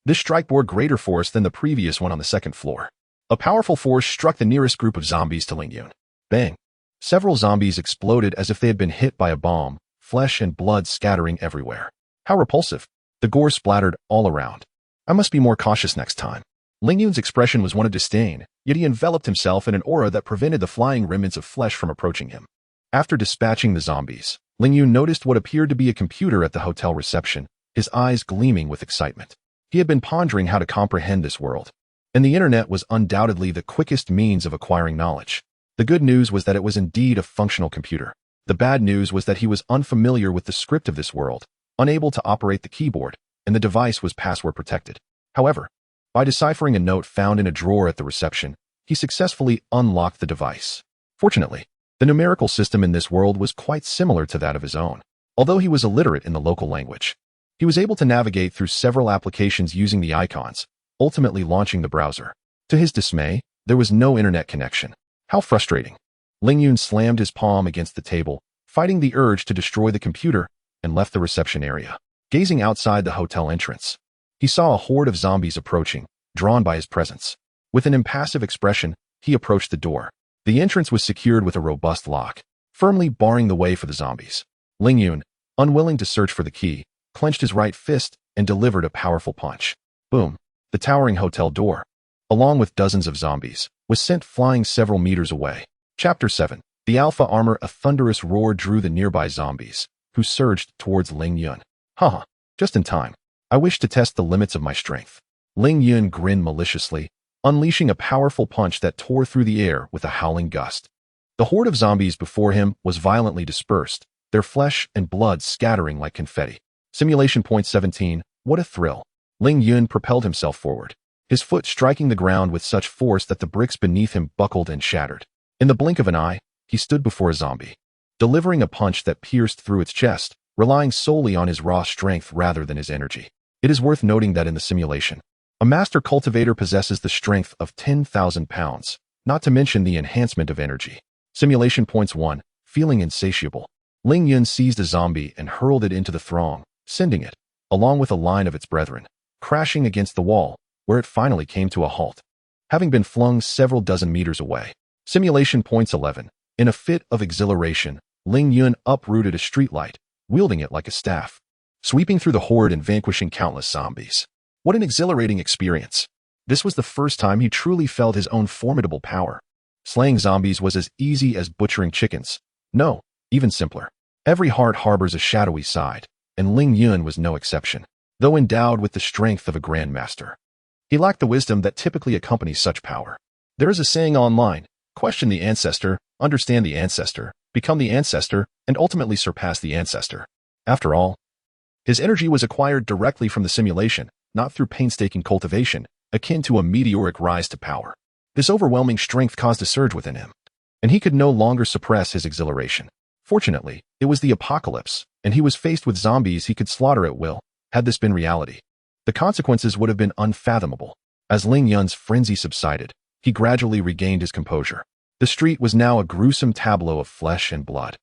this strike bore greater force than the previous one on the 2nd floor. A powerful force struck the nearest group of zombies to Ling Yun. Bang! Several zombies exploded as if they had been hit by a bomb, flesh and blood scattering everywhere. How repulsive! The gore splattered all around. I must be more cautious next time. Ling Yun's expression was one of disdain, yet he enveloped himself in an aura that prevented the flying remnants of flesh from approaching him. After dispatching the zombies, Ling Yun noticed what appeared to be a computer at the hotel reception, his eyes gleaming with excitement. He had been pondering how to comprehend this world, and the internet was undoubtedly the quickest means of acquiring knowledge. The good news was that it was indeed a functional computer. The bad news was that he was unfamiliar with the script of this world, unable to operate the keyboard, and the device was password protected. However, by deciphering a note found in a drawer at the reception, he successfully unlocked the device. Fortunately, the numerical system in this world was quite similar to that of his own. Although he was illiterate in the local language, he was able to navigate through several applications using the icons, ultimately launching the browser. To his dismay, there was no internet connection. How frustrating. Ling Yun slammed his palm against the table, fighting the urge to destroy the computer, and left the reception area. Gazing outside the hotel entrance, he saw a horde of zombies approaching, drawn by his presence. With an impassive expression, he approached the door. The entrance was secured with a robust lock, firmly barring the way for the zombies. Ling Yun, unwilling to search for the key, clenched his right fist and delivered a powerful punch. Boom! The towering hotel door, along with dozens of zombies, was sent flying several meters away. Chapter 7. The Alpha Armor. A thunderous roar drew the nearby zombies, who surged towards Ling Yun. Haha, just in time. I wish to test the limits of my strength. Ling Yun grinned maliciously, unleashing a powerful punch that tore through the air with a howling gust. The horde of zombies before him was violently dispersed, their flesh and blood scattering like confetti. Simulation point 17. What a thrill. Ling Yun propelled himself forward, his foot striking the ground with such force that the bricks beneath him buckled and shattered. In the blink of an eye, he stood before a zombie, delivering a punch that pierced through its chest, relying solely on his raw strength rather than his energy. It is worth noting that in the simulation, a master cultivator possesses the strength of 10,000 pounds, not to mention the enhancement of energy. Simulation points 1. Feeling insatiable. Ling Yun seized a zombie and hurled it into the throng, sending it, along with a line of its brethren, crashing against the wall, where it finally came to a halt, having been flung several dozen meters away. Simulation points 11. In a fit of exhilaration, Ling Yun uprooted a streetlight, wielding it like a staff, sweeping through the horde and vanquishing countless zombies. What an exhilarating experience. This was the first time he truly felt his own formidable power. Slaying zombies was as easy as butchering chickens. No, even simpler. Every heart harbors a shadowy side, and Ling Yun was no exception. Though endowed with the strength of a grandmaster, he lacked the wisdom that typically accompanies such power. There is a saying online: question the ancestor, understand the ancestor, become the ancestor, and ultimately surpass the ancestor. After all, his energy was acquired directly from the simulation, not through painstaking cultivation, akin to a meteoric rise to power. This overwhelming strength caused a surge within him, and he could no longer suppress his exhilaration. Fortunately, it was the apocalypse, and he was faced with zombies he could slaughter at will. Had this been reality, the consequences would have been unfathomable. As Ling Yun's frenzy subsided, he gradually regained his composure. The street was now a gruesome tableau of flesh and blood,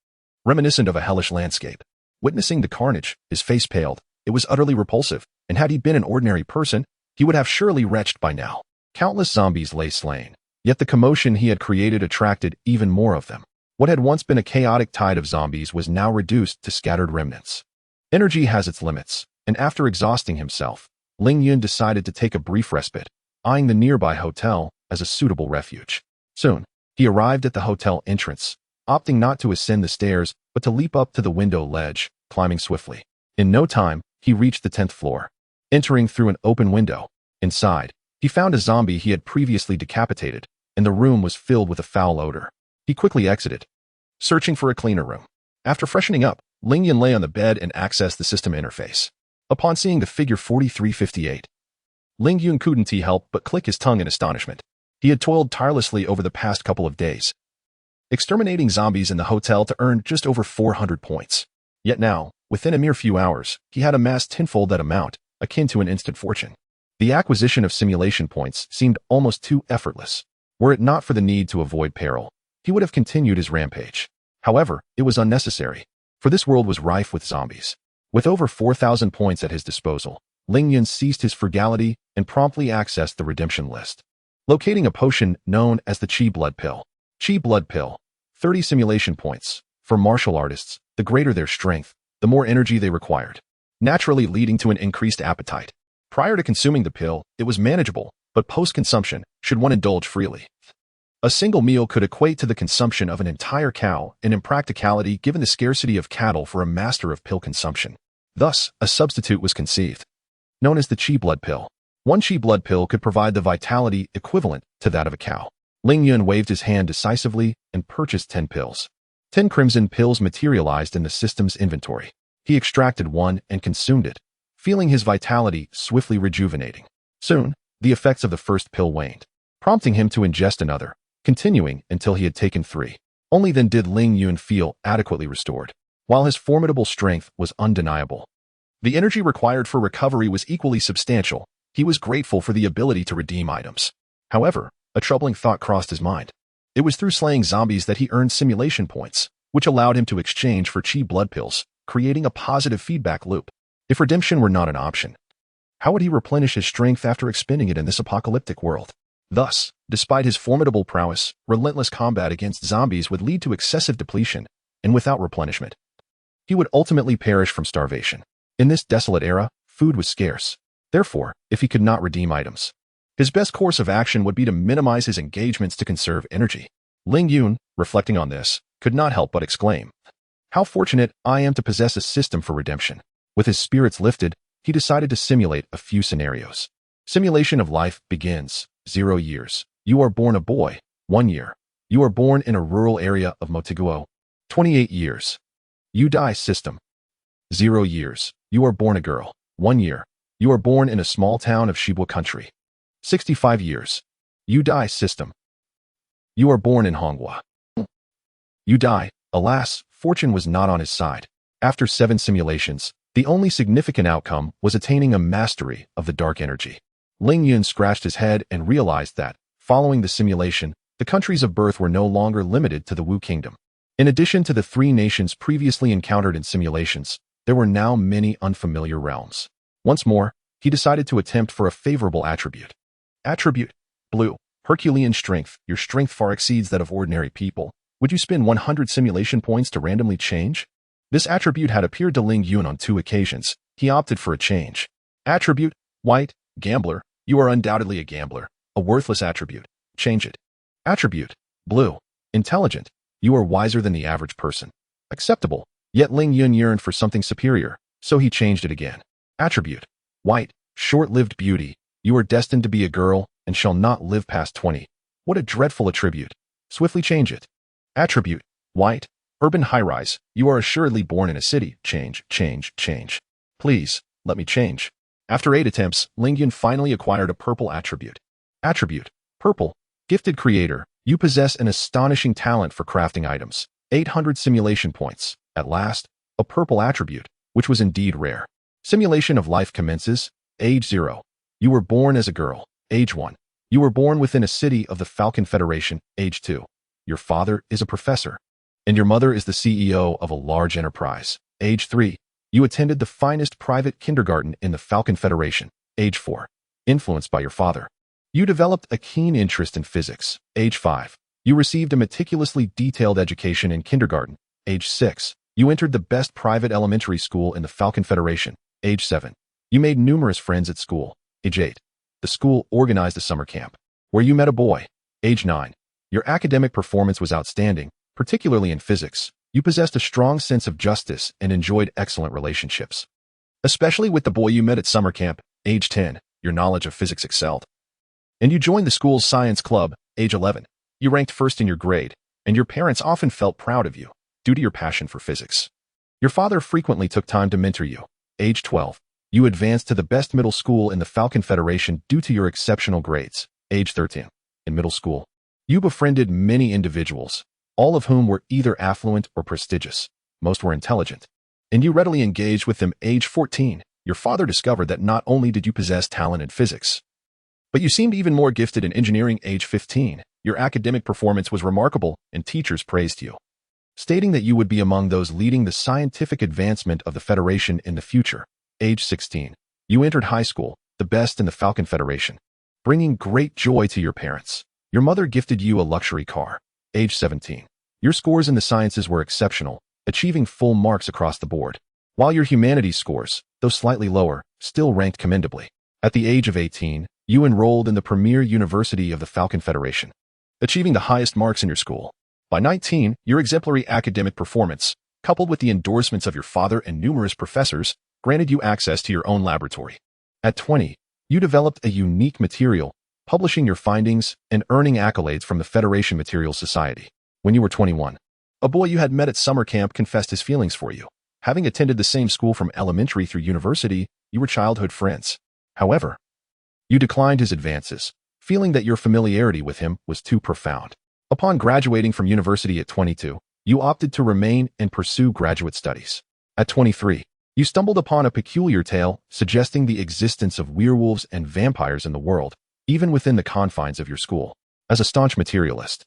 reminiscent of a hellish landscape. Witnessing the carnage, his face paled. It was utterly repulsive, and had he been an ordinary person, he would have surely retched by now. Countless zombies lay slain, yet the commotion he had created attracted even more of them. What had once been a chaotic tide of zombies was now reduced to scattered remnants. Energy has its limits, and after exhausting himself, Ling Yun decided to take a brief respite, eyeing the nearby hotel as a suitable refuge. Soon, he arrived at the hotel entrance, opting not to ascend the stairs, but to leap up to the window ledge, climbing swiftly. In no time, he reached the 10th floor. Entering through an open window, inside, he found a zombie he had previously decapitated, and the room was filled with a foul odor. He quickly exited, searching for a cleaner room. After freshening up, Ling Yun lay on the bed and accessed the system interface. Upon seeing the figure 4358, Ling Yun couldn't help but click his tongue in astonishment. He had toiled tirelessly over the past couple of days, exterminating zombies in the hotel to earn just over 400 points. Yet now, within a mere few hours, he had amassed tenfold that amount, akin to an instant fortune. The acquisition of simulation points seemed almost too effortless. Were it not for the need to avoid Payroll, he would have continued his rampage. However, it was unnecessary, for this world was rife with zombies. With over 4,000 points at his disposal, Ling Yun ceased his frugality and promptly accessed the redemption list. locating a potion known as the Chi Blood Pill. Chi Blood Pill. 30 simulation points. For martial artists, the greater their strength, the more energy they required, naturally leading to an increased appetite. Prior to consuming the pill, it was manageable, but post-consumption, should one indulge freely, a single meal could equate to the consumption of an entire cow, an impracticality given the scarcity of cattle for a master of pill consumption. Thus, a substitute was conceived, known as the Chi Blood Pill. One Chi Blood Pill could provide the vitality equivalent to that of a cow. Ling Yun waved his hand decisively and purchased 10 pills. 10 crimson pills materialized in the system's inventory. He extracted one and consumed it, feeling his vitality swiftly rejuvenating. Soon, the effects of the first pill waned, prompting him to ingest another, continuing until he had taken 3. Only then did Ling Yun feel adequately restored, while his formidable strength was undeniable. The energy required for recovery was equally substantial. He was grateful for the ability to redeem items. However, a troubling thought crossed his mind. It was through slaying zombies that he earned simulation points, which allowed him to exchange for Chi blood pills, creating a positive feedback loop. If redemption were not an option, how would he replenish his strength after expending it in this apocalyptic world? Thus, despite his formidable prowess, relentless combat against zombies would lead to excessive depletion, and without replenishment, he would ultimately perish from starvation. In this desolate era, food was scarce. Therefore, if he could not redeem items, his best course of action would be to minimize his engagements to conserve energy. Ling Yun, reflecting on this, could not help but exclaim, "How fortunate I am to possess a system for redemption." With his spirits lifted, he decided to simulate a few scenarios. Simulation of life begins. 0 years. You are born a boy. 1 year. You are born in a rural area of Motiguo. 28 years. You die system. 0 years. You are born a girl. 1 year. You are born in a small town of Shibuya country. 65 years. You die system. You are born in Honghua. You die. Alas, fortune was not on his side. After 7 simulations, the only significant outcome was attaining a mastery of the dark energy. Ling Yun scratched his head and realized that, following the simulation, the countries of birth were no longer limited to the Wu Kingdom. In addition to the 3 nations previously encountered in simulations, there were now many unfamiliar realms. Once more, he decided to attempt for a favorable attribute. Attribute: Blue. Herculean strength. Your strength far exceeds that of ordinary people. Would you spend 100 simulation points to randomly change? This attribute had appeared to Ling Yun on 2 occasions. He opted for a change. Attribute: White. Gambler. You are undoubtedly a gambler. A worthless attribute. Change it. Attribute: Blue. Intelligent. You are wiser than the average person. Acceptable. Yet Ling Yun yearned for something superior, so he changed it again. Attribute: White. Short-lived beauty. You are destined to be a girl and shall not live past 20. What a dreadful attribute. Swiftly change it. Attribute: White. Urban high-rise. You are assuredly born in a city. Change, change, change. Please, let me change. After 8 attempts, Ling Yun finally acquired a purple attribute. Attribute: Purple. Gifted creator. You possess an astonishing talent for crafting items. 800 simulation points. At last, a purple attribute, which was indeed rare. Simulation of life commences. Age 0. You were born as a girl. Age 1. You were born within a city of the Falcon Federation. Age 2. Your father is a professor, and your mother is the CEO of a large enterprise. Age 3. You attended the finest private kindergarten in the Falcon Federation. Age 4. Influenced by your father, you developed a keen interest in physics. Age 5. You received a meticulously detailed education in kindergarten. Age 6. You entered the best private elementary school in the Falcon Federation. Age 7. You made numerous friends at school. Age 8. The school organized a summer camp, where you met a boy. Age 9. Your academic performance was outstanding, particularly in physics. You possessed a strong sense of justice and enjoyed excellent relationships, especially with the boy you met at summer camp. Age 10. Your knowledge of physics excelled, and you joined the school's science club. Age 11. You ranked first in your grade, and your parents often felt proud of you due to your passion for physics. Your father frequently took time to mentor you. Age 12. You advanced to the best middle school in the Falcon Federation due to your exceptional grades. Age 13. In middle school, you befriended many individuals, all of whom were either affluent or prestigious. Most were intelligent, and you readily engaged with them. Age 14. Your father discovered that not only did you possess talent in physics, but you seemed even more gifted in engineering. Age 15. Your academic performance was remarkable, and teachers praised you, stating that you would be among those leading the scientific advancement of the Federation in the future. Age 16. You entered high school, the best in the Falcon Federation. bringing great joy to your parents. Your mother gifted you a luxury car. Age 17. Your scores in the sciences were exceptional, achieving full marks across the board, while your humanities scores, though slightly lower, still ranked commendably. At the age of 18, you enrolled in the premier university of the Falcon Federation, achieving the highest marks in your school. By 19, your exemplary academic performance, coupled with the endorsements of your father and numerous professors, granted you access to your own laboratory. At 20, you developed a unique material, publishing your findings and earning accolades from the Federation Materials Society. When you were 21, a boy you had met at summer camp confessed his feelings for you. Having attended the same school from elementary through university, you were childhood friends. However, you declined his advances, feeling that your familiarity with him was too profound. Upon graduating from university at 22, you opted to remain and pursue graduate studies. At 23, you stumbled upon a peculiar tale suggesting the existence of werewolves and vampires in the world, even within the confines of your school. As a staunch materialist,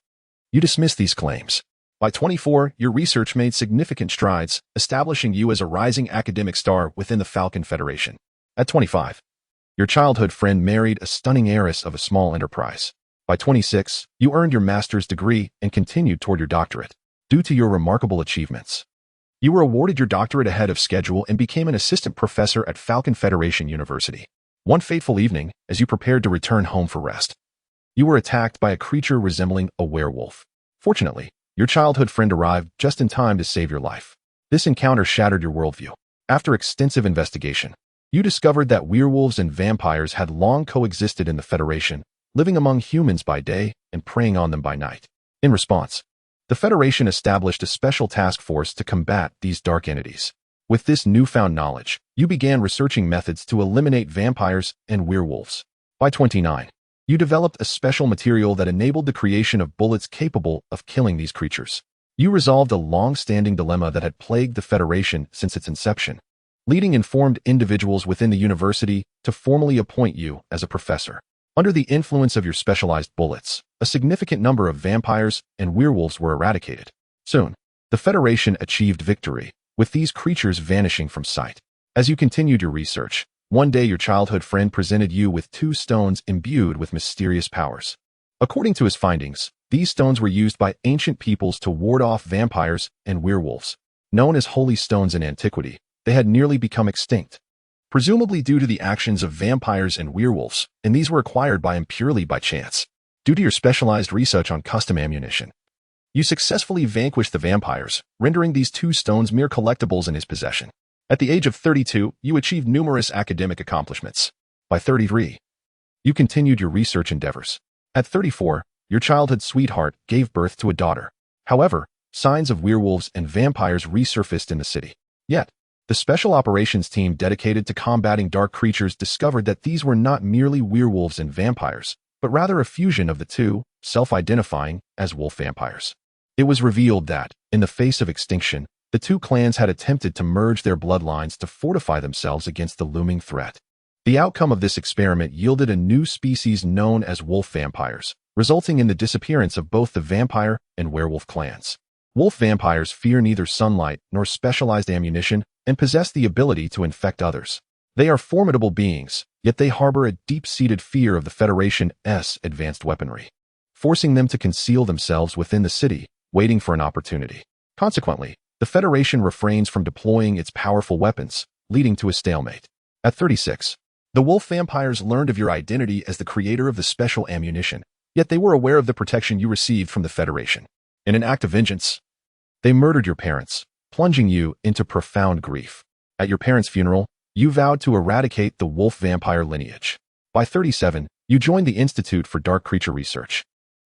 you dismissed these claims. By 24, your research made significant strides, establishing you as a rising academic star within the Falcon Federation. At 25, your childhood friend married a stunning heiress of a small enterprise. By 26, you earned your master's degree and continued toward your doctorate. Due to your remarkable achievements, you were awarded your doctorate ahead of schedule and became an assistant professor at Falcon Federation University. One fateful evening, as you prepared to return home for rest, you were attacked by a creature resembling a werewolf. Fortunately, your childhood friend arrived just in time to save your life. This encounter shattered your worldview. After extensive investigation, you discovered that werewolves and vampires had long coexisted in the Federation, living among humans by day and preying on them by night. In response, the Federation established a special task force to combat these dark entities. With this newfound knowledge, you began researching methods to eliminate vampires and werewolves. By 29, you developed a special material that enabled the creation of bullets capable of killing these creatures. You resolved a long-standing dilemma that had plagued the Federation since its inception, leading informed individuals within the university to formally appoint you as a professor. Under the influence of your specialized bullets, a significant number of vampires and werewolves were eradicated. Soon, the Federation achieved victory, with these creatures vanishing from sight. As you continued your research, one day your childhood friend presented you with 2 stones imbued with mysterious powers. According to his findings, these stones were used by ancient peoples to ward off vampires and werewolves. Known as holy stones in antiquity, they had nearly become extinct, presumably due to the actions of vampires and werewolves, and these were acquired by him purely by chance. Due to your specialized research on custom ammunition, you successfully vanquished the vampires, rendering these 2 stones mere collectibles in his possession. At the age of 32, you achieved numerous academic accomplishments. By 33, you continued your research endeavors. At 34, your childhood sweetheart gave birth to a daughter. However, signs of werewolves and vampires resurfaced in the city. Yet, the special operations team dedicated to combating dark creatures discovered that these were not merely werewolves and vampires, but rather a fusion of the two, self-identifying as wolf vampires. It was revealed that, in the face of extinction, the 2 clans had attempted to merge their bloodlines to fortify themselves against the looming threat. The outcome of this experiment yielded a new species known as wolf vampires, resulting in the disappearance of both the vampire and werewolf clans. Wolf vampires fear neither sunlight nor specialized ammunition and possess the ability to infect others. They are formidable beings, yet they harbor a deep-seated fear of the Federation's advanced weaponry, forcing them to conceal themselves within the city, waiting for an opportunity. Consequently, the Federation refrains from deploying its powerful weapons, leading to a stalemate. At 36, the wolf vampires learned of your identity as the creator of the special ammunition, yet they were aware of the protection you received from the Federation. In an act of vengeance, they murdered your parents, plunging you into profound grief. At your parents' funeral, you vowed to eradicate the wolf vampire lineage. By 37, you joined the Institute for Dark Creature Research,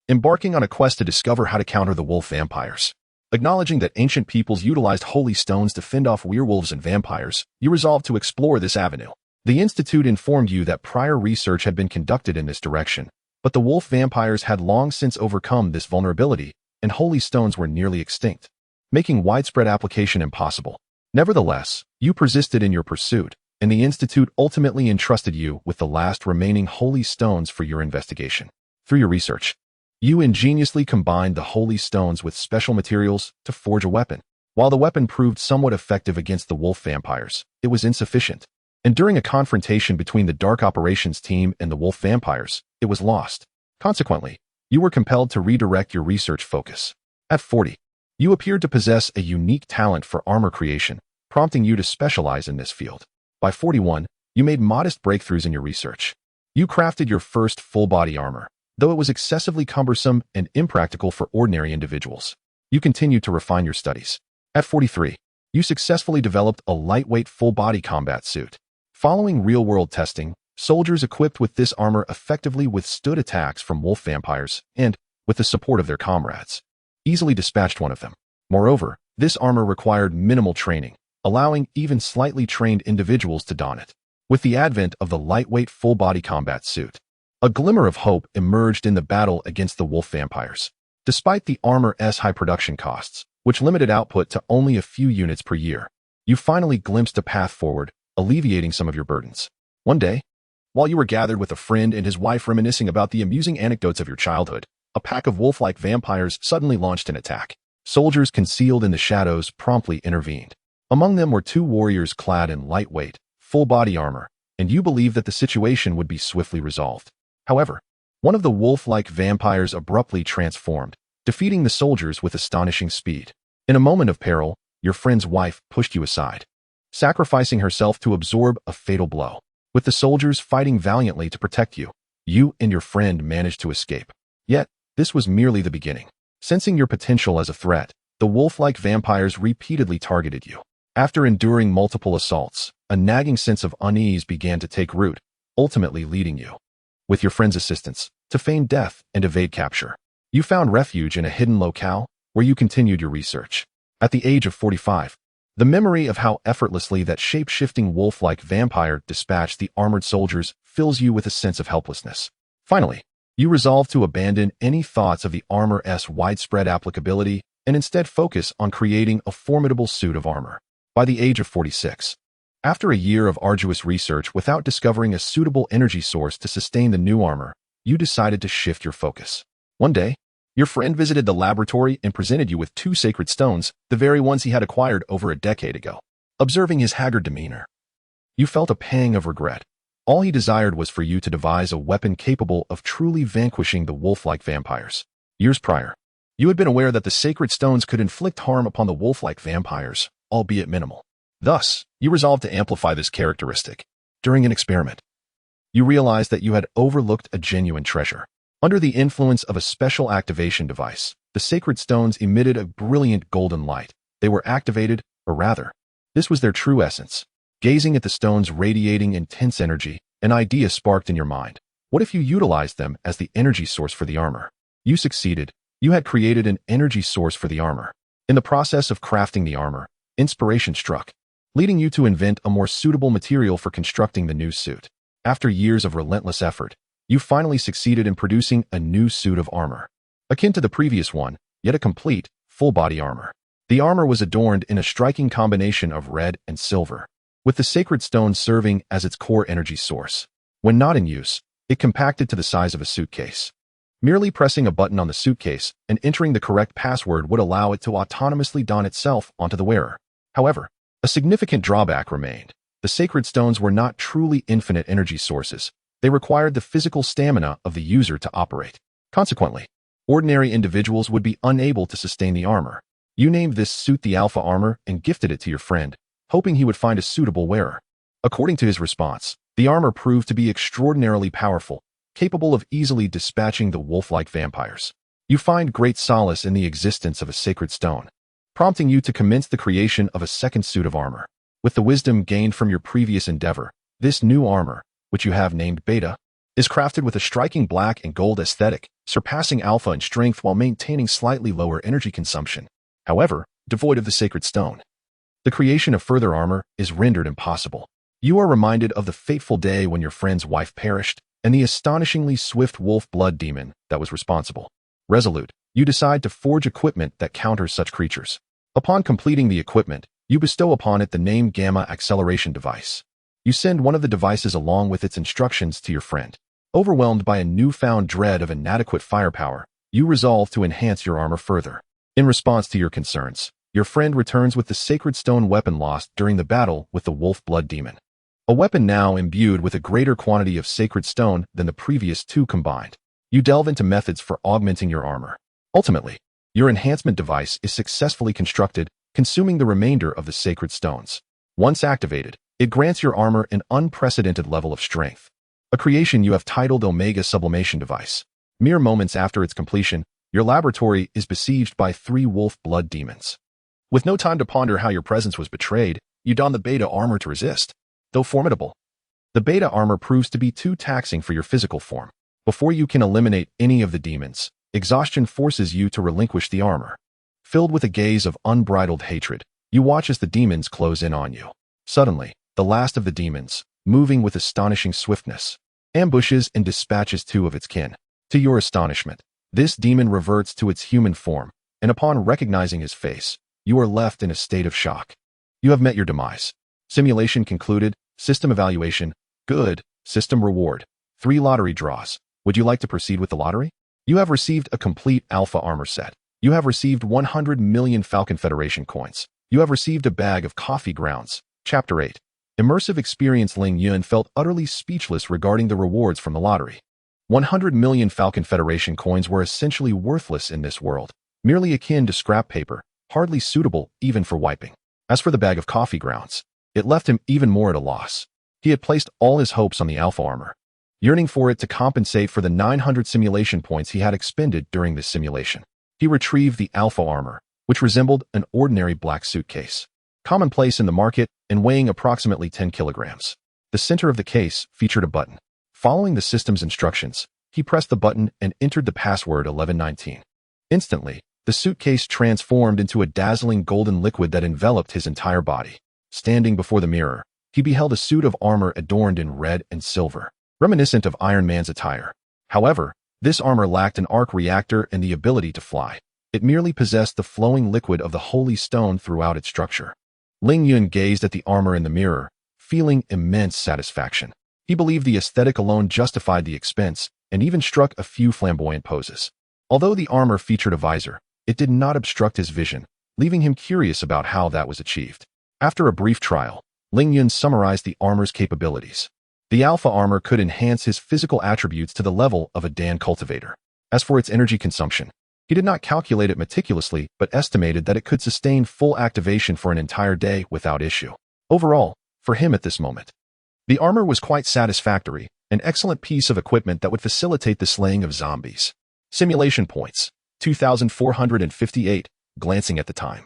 embarking on a quest to discover how to counter the wolf vampires. Acknowledging that ancient peoples utilized holy stones to fend off werewolves and vampires, you resolved to explore this avenue. The Institute informed you that prior research had been conducted in this direction, but the wolf vampires had long since overcome this vulnerability, and holy stones were nearly extinct, making widespread application impossible. Nevertheless, you persisted in your pursuit, and the Institute ultimately entrusted you with the last remaining holy stones for your investigation. Through your research, you ingeniously combined the holy stones with special materials to forge a weapon. While the weapon proved somewhat effective against the wolf vampires, it was insufficient. And during a confrontation between the Dark Operations team and the wolf vampires, it was lost. Consequently, you were compelled to redirect your research focus. At 40, you appeared to possess a unique talent for armor creation, prompting you to specialize in this field. By 41, you made modest breakthroughs in your research. You crafted your first full-body armor, though it was excessively cumbersome and impractical for ordinary individuals. You continued to refine your studies. At 43, you successfully developed a lightweight full-body combat suit. Following real-world testing, soldiers equipped with this armor effectively withstood attacks from wolf vampires and, with the support of their comrades, easily dispatched one of them. Moreover, this armor required minimal training, allowing even slightly trained individuals to don it. With the advent of the lightweight full-body combat suit, a glimmer of hope emerged in the battle against the wolf vampires. Despite the armor's high production costs, which limited output to only a few units per year, you finally glimpsed a path forward, alleviating some of your burdens. One day, while you were gathered with a friend and his wife reminiscing about the amusing anecdotes of your childhood, a pack of wolf-like vampires suddenly launched an attack. Soldiers concealed in the shadows promptly intervened. Among them were two warriors clad in lightweight, full-body armor, and you believed that the situation would be swiftly resolved. However, one of the wolf-like vampires abruptly transformed, defeating the soldiers with astonishing speed. In a moment of peril, your friend's wife pushed you aside, sacrificing herself to absorb a fatal blow. With the soldiers fighting valiantly to protect you, you and your friend managed to escape. Yet, this was merely the beginning. Sensing your potential as a threat, the wolf-like vampires repeatedly targeted you. After enduring multiple assaults, a nagging sense of unease began to take root, ultimately leading you, with your friend's assistance, to feign death and evade capture. You found refuge in a hidden locale where you continued your research. At the age of 45, the memory of how effortlessly that shape-shifting wolf-like vampire dispatched the armored soldiers fills you with a sense of helplessness. Finally, you resolve to abandon any thoughts of the armor's widespread applicability and instead focus on creating a formidable suit of armor. By the age of 46, after a year of arduous research without discovering a suitable energy source to sustain the new armor, you decided to shift your focus. One day, your friend visited the laboratory and presented you with two sacred stones, the very ones he had acquired over a decade ago. Observing his haggard demeanor, you felt a pang of regret. All he desired was for you to devise a weapon capable of truly vanquishing the wolf-like vampires. Years prior, you had been aware that the sacred stones could inflict harm upon the wolf-like vampires, albeit minimal. Thus, you resolved to amplify this characteristic. During an experiment, you realized that you had overlooked a genuine treasure. Under the influence of a special activation device, the sacred stones emitted a brilliant golden light. They were activated, or rather, this was their true essence. Gazing at the stones radiating intense energy, an idea sparked in your mind. What if you utilized them as the energy source for the armor? You succeeded. You had created an energy source for the armor. In the process of crafting the armor, inspiration struck, leading you to invent a more suitable material for constructing the new suit. After years of relentless effort, you finally succeeded in producing a new suit of armor. Akin to the previous one, yet a complete, full-body armor. The armor was adorned in a striking combination of red and silver, with the sacred stone serving as its core energy source. When not in use, it compacted to the size of a suitcase. Merely pressing a button on the suitcase and entering the correct password would allow it to autonomously don itself onto the wearer. However, a significant drawback remained. The sacred stones were not truly infinite energy sources. They required the physical stamina of the user to operate. Consequently, ordinary individuals would be unable to sustain the armor. You named this suit the Alpha Armor and gifted it to your friend, hoping he would find a suitable wearer. According to his response, the armor proved to be extraordinarily powerful, capable of easily dispatching the wolf-like vampires. You find great solace in the existence of a sacred stone, prompting you to commence the creation of a second suit of armor. With the wisdom gained from your previous endeavor, this new armor, which you have named Beta, is crafted with a striking black and gold aesthetic, surpassing Alpha in strength while maintaining slightly lower energy consumption. However, devoid of the sacred stone, the creation of further armor is rendered impossible. You are reminded of the fateful day when your friend's wife perished, and the astonishingly swift wolf blood demon that was responsible. Resolute, you decide to forge equipment that counters such creatures. Upon completing the equipment, you bestow upon it the name Gamma Acceleration Device. You send one of the devices along with its instructions to your friend. Overwhelmed by a newfound dread of inadequate firepower, you resolve to enhance your armor further. In response to your concerns, your friend returns with the sacred stone weapon lost during the battle with the wolf blood demon. a weapon now imbued with a greater quantity of sacred stone than the previous two combined. You delve into methods for augmenting your armor. Ultimately, your enhancement device is successfully constructed, consuming the remainder of the sacred stones. Once activated, it grants your armor an unprecedented level of strength, a creation you have titled Omega Sublimation Device. Mere moments after its completion, your laboratory is besieged by 3 wolf blood demons. With no time to ponder how your presence was betrayed, you don the beta armor to resist. Though formidable, the beta armor proves to be too taxing for your physical form. Before you can eliminate any of the demons, exhaustion forces you to relinquish the armor. Filled with a gaze of unbridled hatred, you watch as the demons close in on you. Suddenly, the last of the demons, moving with astonishing swiftness, ambushes and dispatches 2 of its kin. To your astonishment, this demon reverts to its human form, and upon recognizing his face, you are left in a state of shock. You have met your demise. Simulation concluded. System evaluation. Good. System reward. 3 lottery draws. Would you like to proceed with the lottery? You have received a complete Alpha armor set. You have received 100 million Falcon Federation coins. You have received a bag of coffee grounds. Chapter 8. Immersive experience. Ling Yun felt utterly speechless regarding the rewards from the lottery. 100 million Falcon Federation coins were essentially worthless in this world, merely akin to scrap paper, hardly suitable even for wiping. As for the bag of coffee grounds, it left him even more at a loss. He had placed all his hopes on the Alpha armor, yearning for it to compensate for the 900 simulation points he had expended during this simulation. He retrieved the Alpha armor, which resembled an ordinary black suitcase, commonplace in the market and weighing approximately 10 kilograms. The center of the case featured a button. Following the system's instructions, he pressed the button and entered the password 1119. Instantly, the suitcase transformed into a dazzling golden liquid that enveloped his entire body. Standing before the mirror, he beheld a suit of armor adorned in red and silver, reminiscent of Iron Man's attire. However, this armor lacked an arc reactor and the ability to fly. It merely possessed the flowing liquid of the holy stone throughout its structure. Ling Yun gazed at the armor in the mirror, feeling immense satisfaction. He believed the aesthetic alone justified the expense, and even struck a few flamboyant poses. Although the armor featured a visor, it did not obstruct his vision, leaving him curious about how that was achieved. After a brief trial, Ling Yun summarized the armor's capabilities. The Alpha armor could enhance his physical attributes to the level of a Dan cultivator. As for its energy consumption, he did not calculate it meticulously but estimated that it could sustain full activation for an entire day without issue. Overall, for him at this moment, the armor was quite satisfactory, an excellent piece of equipment that would facilitate the slaying of zombies. Simulation points, 2,458, glancing at the time.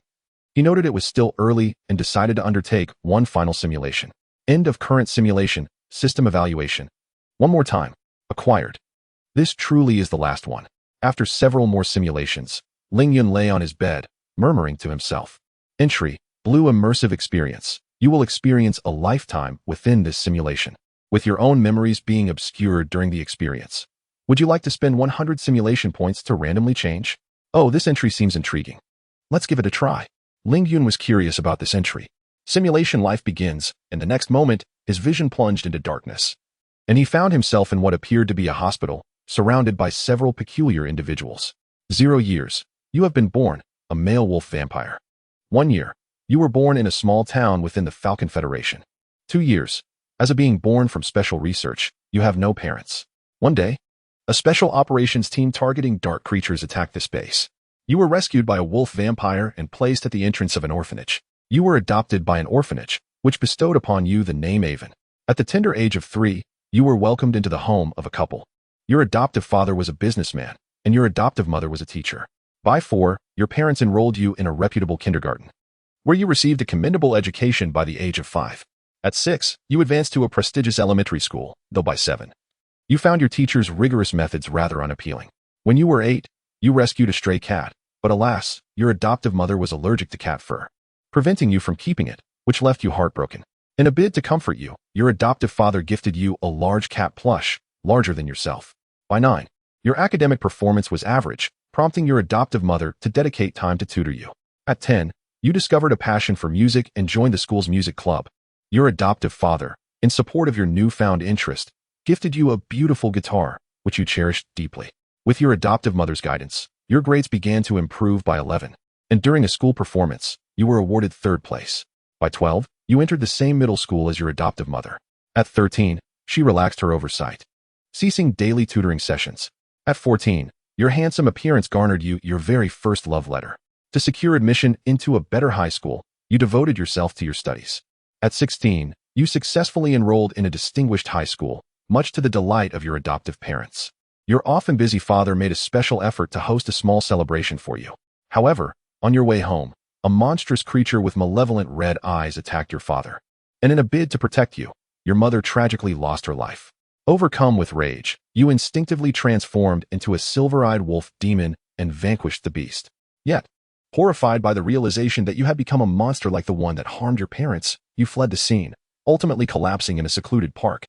He noted it was still early and decided to undertake one final simulation. End of current simulation, system evaluation. One more time. Acquired. This truly is the last one. After several more simulations, Ling Yun lay on his bed, murmuring to himself. Entry, Blue Immersive Experience. You will experience a lifetime within this simulation, with your own memories being obscured during the experience. Would you like to spend 100 simulation points to randomly change? Oh, this entry seems intriguing. Let's give it a try. Ling Yun was curious about this entry. Simulation life begins, and the next moment, his vision plunged into darkness. And he found himself in what appeared to be a hospital, surrounded by several peculiar individuals. 0 years. You have been born, a male wolf vampire. 1 year. You were born in a small town within the Falcon Federation. 2 years. As a being born from special research, you have no parents. 1 day. A special operations team targeting dark creatures attacked this base. You were rescued by a wolf vampire and placed at the entrance of an orphanage. You were adopted by an orphanage, which bestowed upon you the name Avon. At the tender age of 3, you were welcomed into the home of a couple. Your adoptive father was a businessman, and your adoptive mother was a teacher. By 4, your parents enrolled you in a reputable kindergarten, where you received a commendable education by the age of 5. At 6, you advanced to a prestigious elementary school, though by 7, you found your teacher's rigorous methods rather unappealing. When you were 8, you rescued a stray cat, but alas, your adoptive mother was allergic to cat fur, preventing you from keeping it, which left you heartbroken. In a bid to comfort you, your adoptive father gifted you a large cat plush, larger than yourself. By 9, your academic performance was average, prompting your adoptive mother to dedicate time to tutor you. At 10, you discovered a passion for music and joined the school's music club. Your adoptive father, in support of your newfound interest, gifted you a beautiful guitar, which you cherished deeply. With your adoptive mother's guidance, your grades began to improve by 11, and during a school performance, you were awarded 3rd place. By 12, you entered the same middle school as your adoptive mother. At 13, she relaxed her oversight, ceasing daily tutoring sessions. At 14, your handsome appearance garnered you your very first love letter. To secure admission into a better high school, you devoted yourself to your studies. At 16, you successfully enrolled in a distinguished high school, much to the delight of your adoptive parents. Your often busy father made a special effort to host a small celebration for you. However, on your way home, a monstrous creature with malevolent red eyes attacked your father. And in a bid to protect you, your mother tragically lost her life. Overcome with rage, you instinctively transformed into a silver-eyed wolf demon and vanquished the beast. Yet, horrified by the realization that you had become a monster like the one that harmed your parents, you fled the scene, ultimately collapsing in a secluded park,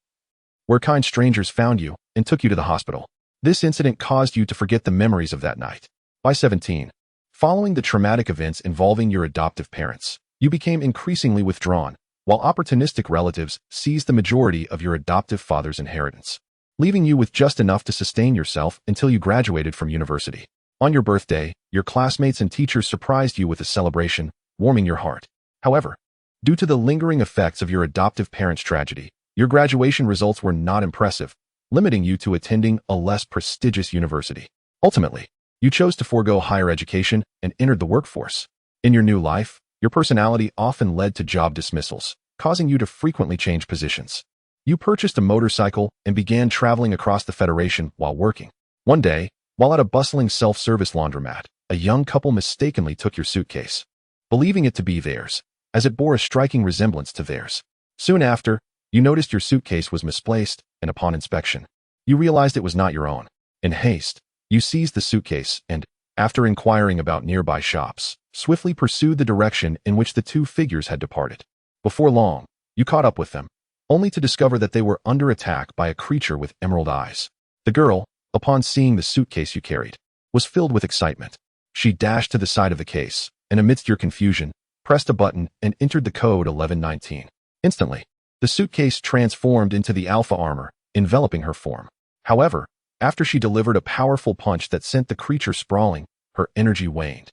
where kind strangers found you and took you to the hospital. This incident caused you to forget the memories of that night. By 17, following the traumatic events involving your adoptive parents, you became increasingly withdrawn, while opportunistic relatives seized the majority of your adoptive father's inheritance, leaving you with just enough to sustain yourself until you graduated from university. On your birthday, your classmates and teachers surprised you with a celebration, warming your heart. However, due to the lingering effects of your adoptive parents' tragedy, your graduation results were not impressive, limiting you to attending a less prestigious university. Ultimately, you chose to forego higher education and entered the workforce. In your new life, your personality often led to job dismissals, causing you to frequently change positions. You purchased a motorcycle and began traveling across the Federation while working. One day, while at a bustling self-service laundromat, a young couple mistakenly took your suitcase, believing it to be theirs, as it bore a striking resemblance to theirs. Soon after, you noticed your suitcase was misplaced, and upon inspection, you realized it was not your own. In haste, you seized the suitcase and, after inquiring about nearby shops, swiftly pursued the direction in which the two figures had departed. Before long, you caught up with them, only to discover that they were under attack by a creature with emerald eyes. The girl, upon seeing the suitcase you carried, was filled with excitement. She dashed to the side of the case, and amidst your confusion, pressed a button and entered the code 1119. Instantly, the suitcase transformed into the alpha armor, enveloping her form. However, after she delivered a powerful punch that sent the creature sprawling, her energy waned,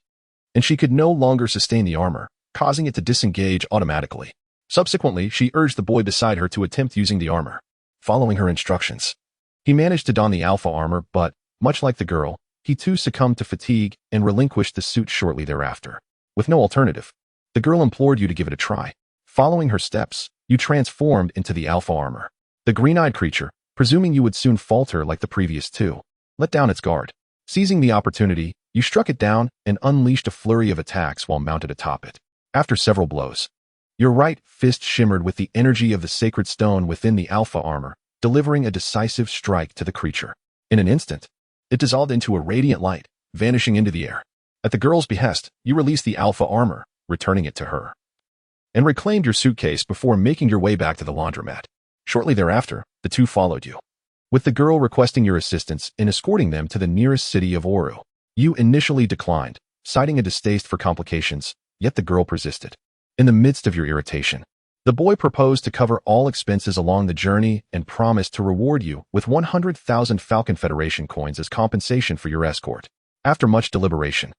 and she could no longer sustain the armor, causing it to disengage automatically. Subsequently, she urged the boy beside her to attempt using the armor. Following her instructions, he managed to don the alpha armor, but, much like the girl, he too succumbed to fatigue and relinquished the suit shortly thereafter. With no alternative, the girl implored you to give it a try. Following her steps, you transformed into the alpha armor. The green-eyed creature, presuming you would soon falter like the previous two, let down its guard. Seizing the opportunity, you struck it down and unleashed a flurry of attacks while mounted atop it. After several blows, your right fist shimmered with the energy of the sacred stone within the alpha armor, delivering a decisive strike to the creature. In an instant, it dissolved into a radiant light, vanishing into the air. At the girl's behest, you released the alpha armor, returning it to her, and reclaimed your suitcase before making your way back to the laundromat. Shortly thereafter, the two followed you, with the girl requesting your assistance in escorting them to the nearest city of Oru. You initially declined, citing a distaste for complications, yet the girl persisted. In the midst of your irritation, the boy proposed to cover all expenses along the journey and promised to reward you with 100,000 Falcon Federation coins as compensation for your escort. After much deliberation,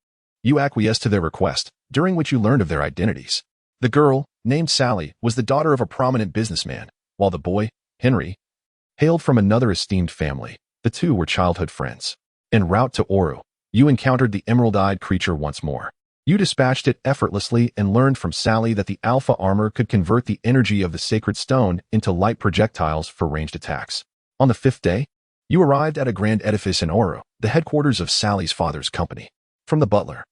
you acquiesced to their request, during which you learned of their identities. The girl, named Sally, was the daughter of a prominent businessman, while the boy, Henry, hailed from another esteemed family. The two were childhood friends. En route to Oru, you encountered the emerald-eyed creature once more. You dispatched it effortlessly and learned from Sally that the alpha armor could convert the energy of the sacred stone into light projectiles for ranged attacks. On the fifth day, you arrived at a grand edifice in Oru, the headquarters of Sally's father's company. From the butler,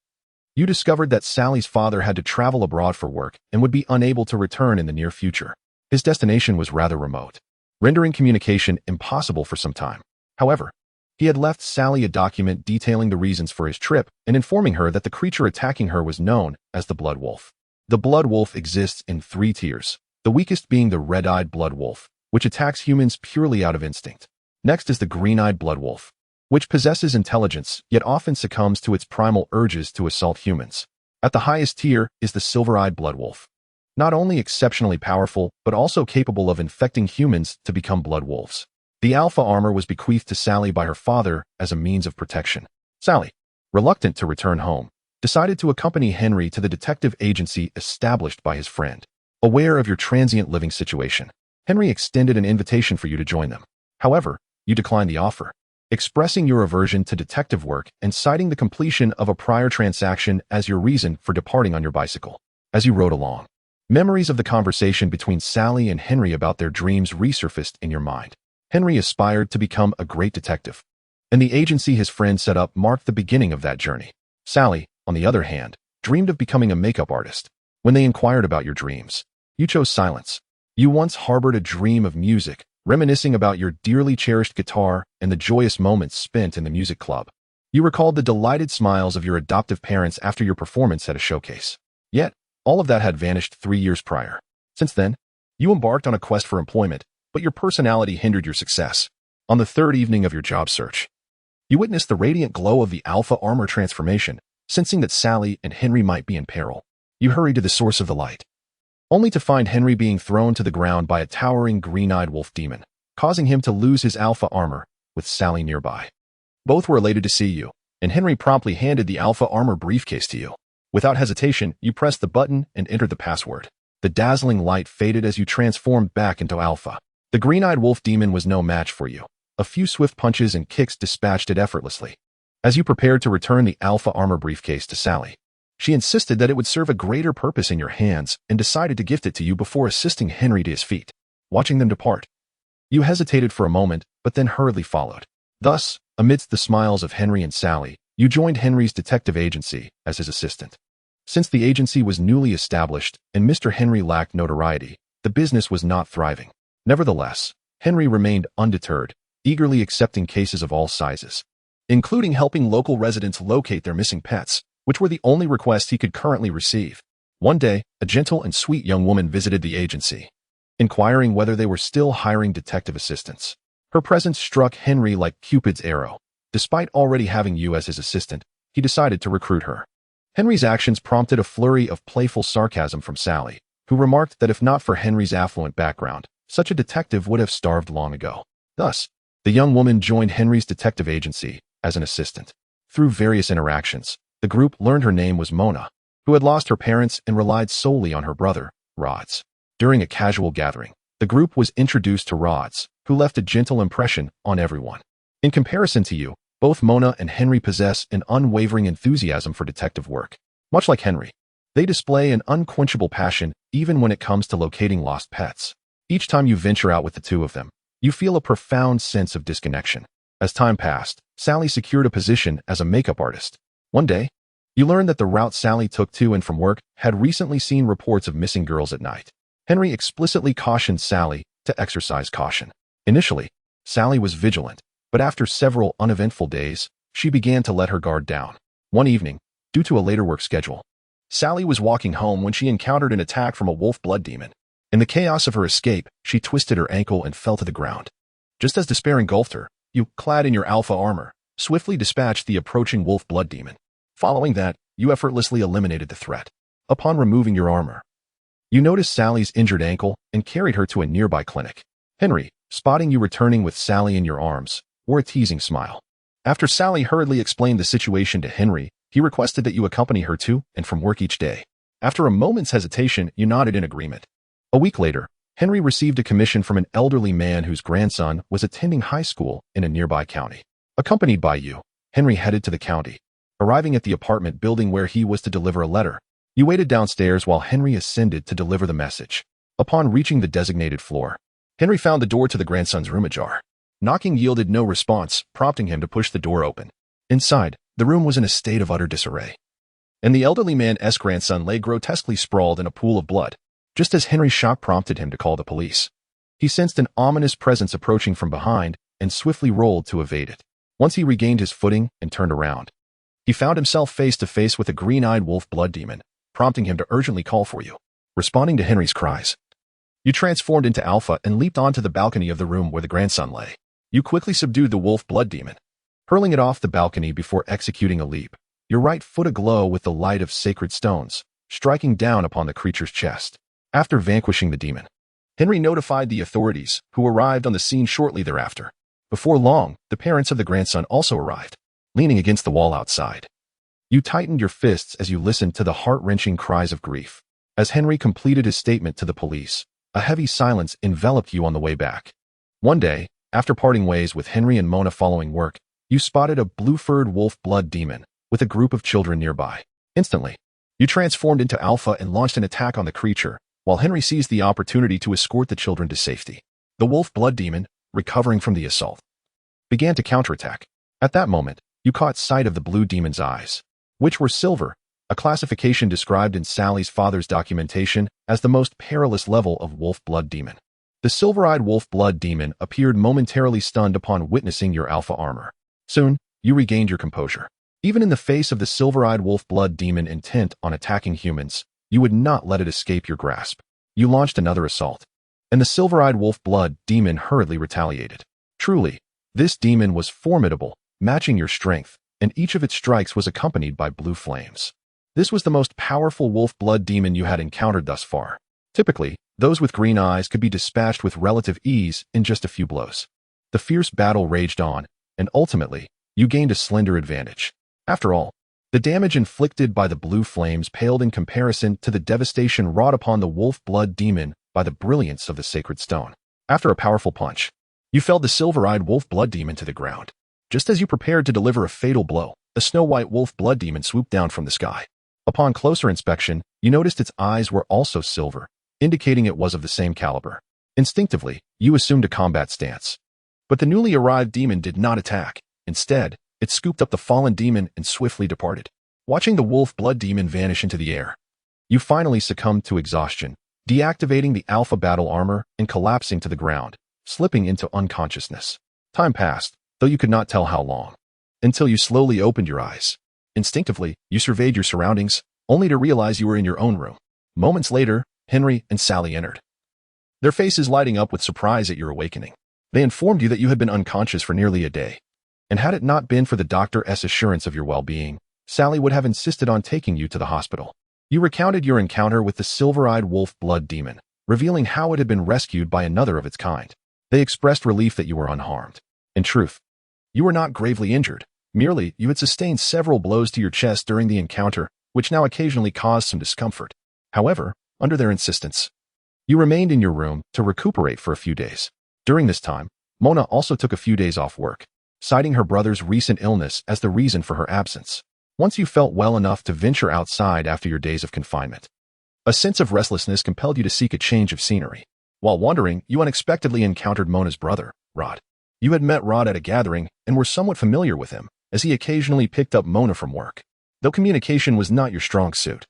you discovered that Sally's father had to travel abroad for work and would be unable to return in the near future. His destination was rather remote, rendering communication impossible for some time. However, he had left Sally a document detailing the reasons for his trip and informing her that the creature attacking her was known as the Blood Wolf. The Blood Wolf exists in 3 tiers, the weakest being the red-eyed Blood Wolf, which attacks humans purely out of instinct. Next is the green-eyed Blood Wolf, which possesses intelligence yet often succumbs to its primal urges to assault humans. At the highest tier is the silver-eyed Blood Wolf, not only exceptionally powerful but also capable of infecting humans to become blood wolves. The alpha armor was bequeathed to Sally by her father as a means of protection. Sally, reluctant to return home, decided to accompany Henry to the detective agency established by his friend. Aware of your transient living situation, Henry extended an invitation for you to join them. However, you declined the offer, expressing your aversion to detective work and citing the completion of a prior transaction as your reason for departing on your bicycle. As you rode along, memories of the conversation between Sally and Henry about their dreams resurfaced in your mind. Henry aspired to become a great detective, and the agency his friend set up marked the beginning of that journey. Sally, on the other hand, dreamed of becoming a makeup artist. When they inquired about your dreams, you chose silence. You once harbored a dream of music, reminiscing about your dearly cherished guitar and the joyous moments spent in the music club. You recalled the delighted smiles of your adoptive parents after your performance at a showcase. Yet, all of that had vanished 3 years prior. Since then, you embarked on a quest for employment, but your personality hindered your success. On the third evening of your job search, you witnessed the radiant glow of the Alpha Armor transformation, sensing that Sally and Henry might be in peril. You hurried to the source of the light, only to find Henry being thrown to the ground by a towering green-eyed wolf demon, causing him to lose his Alpha Armor, with Sally nearby. Both were elated to see you, and Henry promptly handed the Alpha Armor briefcase to you. Without hesitation, you pressed the button and entered the password. The dazzling light faded as you transformed back into Alpha. The green-eyed wolf demon was no match for you. A few swift punches and kicks dispatched it effortlessly. As you prepared to return the Alpha Armor briefcase to Sally, she insisted that it would serve a greater purpose in your hands and decided to gift it to you before assisting Henry to his feet. Watching them depart, you hesitated for a moment, but then hurriedly followed. Thus, amidst the smiles of Henry and Sally, you joined Henry's detective agency as his assistant. Since the agency was newly established and Mr. Henry lacked notoriety, the business was not thriving. Nevertheless, Henry remained undeterred, eagerly accepting cases of all sizes, including helping local residents locate their missing pets, which were the only requests he could currently receive. One day, a gentle and sweet young woman visited the agency, inquiring whether they were still hiring detective assistants. Her presence struck Henry like Cupid's arrow. Despite already having you as his assistant, he decided to recruit her. Henry's actions prompted a flurry of playful sarcasm from Sally, who remarked that if not for Henry's affluent background, such a detective would have starved long ago. Thus, the young woman joined Henry's detective agency as an assistant. Through various interactions, the group learned her name was Mona, who had lost her parents and relied solely on her brother, Rods. During a casual gathering, the group was introduced to Rods, who left a gentle impression on everyone. In comparison to you, both Mona and Henry possess an unwavering enthusiasm for detective work. Much like Henry, they display an unquenchable passion even when it comes to locating lost pets. Each time you venture out with the two of them, you feel a profound sense of disconnection. As time passed, Sally secured a position as a makeup artist. One day, you learned that the route Sally took to and from work had recently seen reports of missing girls at night. Henry explicitly cautioned Sally to exercise caution. Initially, Sally was vigilant, but after several uneventful days, she began to let her guard down. One evening, due to a later work schedule, Sally was walking home when she encountered an attack from a wolf blood demon. In the chaos of her escape, she twisted her ankle and fell to the ground. Just as despair engulfed her, you, clad in your Alpha Armor, swiftly dispatched the approaching wolf blood demon. Following that, you effortlessly eliminated the threat. Upon removing your armor, you noticed Sally's injured ankle and carried her to a nearby clinic. Henry, spotting you returning with Sally in your arms, wore a teasing smile. After Sally hurriedly explained the situation to Henry, he requested that you accompany her to and from work each day. After a moment's hesitation, you nodded in agreement. A week later, Henry received a commission from an elderly man whose grandson was attending high school in a nearby county. Accompanied by you, Henry headed to the county. Arriving at the apartment building where he was to deliver a letter, you waited downstairs while Henry ascended to deliver the message. Upon reaching the designated floor, Henry found the door to the grandson's room ajar. Knocking yielded no response, prompting him to push the door open. Inside, the room was in a state of utter disarray, and the elderly man's grandson lay grotesquely sprawled in a pool of blood. Just as Henry's shock prompted him to call the police, he sensed an ominous presence approaching from behind and swiftly rolled to evade it. Once he regained his footing and turned around, he found himself face to face with a green-eyed wolf blood demon, prompting him to urgently call for you. Responding to Henry's cries, you transformed into Alpha and leaped onto the balcony of the room where the grandson lay. You quickly subdued the wolf blood demon, hurling it off the balcony before executing a leap, your right foot aglow with the light of sacred stones, striking down upon the creature's chest. After vanquishing the demon, Henry notified the authorities, who arrived on the scene shortly thereafter. Before long, the parents of the grandson also arrived, leaning against the wall outside. You tightened your fists as you listened to the heart-wrenching cries of grief. As Henry completed his statement to the police, a heavy silence enveloped you on the way back. One day, after parting ways with Henry and Mona following work, you spotted a blue-furred wolf blood demon with a group of children nearby. Instantly, you transformed into Alpha and launched an attack on the creature, while Henry seized the opportunity to escort the children to safety. The wolf blood demon, recovering from the assault, began to counterattack. At that moment, you caught sight of the blue demon's eyes, which were silver, a classification described in Sally's father's documentation as the most perilous level of wolf blood demon. The silver-eyed wolf blood demon appeared momentarily stunned upon witnessing your alpha armor. Soon, you regained your composure. Even in the face of the silver-eyed wolf blood demon intent on attacking humans, you would not let it escape your grasp. You launched another assault, and the silver-eyed wolf blood demon hurriedly retaliated. Truly, this demon was formidable, matching your strength, and each of its strikes was accompanied by blue flames. This was the most powerful wolf blood demon you had encountered thus far. Typically, those with green eyes could be dispatched with relative ease in just a few blows. The fierce battle raged on, and ultimately, you gained a slender advantage. After all, the damage inflicted by the blue flames paled in comparison to the devastation wrought upon the wolf blood demon by the brilliance of the sacred stone. After a powerful punch, you felled the silver-eyed wolf blood demon to the ground. Just as you prepared to deliver a fatal blow, a snow-white wolf blood demon swooped down from the sky. Upon closer inspection, you noticed its eyes were also silver, indicating it was of the same caliber. Instinctively, you assumed a combat stance. But the newly arrived demon did not attack. Instead, it scooped up the fallen demon and swiftly departed. Watching the wolf blood demon vanish into the air, you finally succumbed to exhaustion, deactivating the alpha battle armor and collapsing to the ground, slipping into unconsciousness. Time passed, though you could not tell how long, until you slowly opened your eyes. Instinctively, you surveyed your surroundings, only to realize you were in your own room. Moments later, Henry and Sally entered, their faces lighting up with surprise at your awakening. They informed you that you had been unconscious for nearly a day, and had it not been for the doctor's assurance of your well-being, Sally would have insisted on taking you to the hospital. You recounted your encounter with the silver-eyed wolf blood demon, revealing how it had been rescued by another of its kind. They expressed relief that you were unharmed. In truth, you were not gravely injured. Merely, you had sustained several blows to your chest during the encounter, which now occasionally caused some discomfort. However, under their insistence, you remained in your room to recuperate for a few days. During this time, Mona also took a few days off work, citing her brother's recent illness as the reason for her absence. Once you felt well enough to venture outside after your days of confinement, a sense of restlessness compelled you to seek a change of scenery. While wandering, you unexpectedly encountered Mona's brother, Rod. You had met Rod at a gathering and were somewhat familiar with him, as he occasionally picked up Mona from work. Though communication was not your strong suit,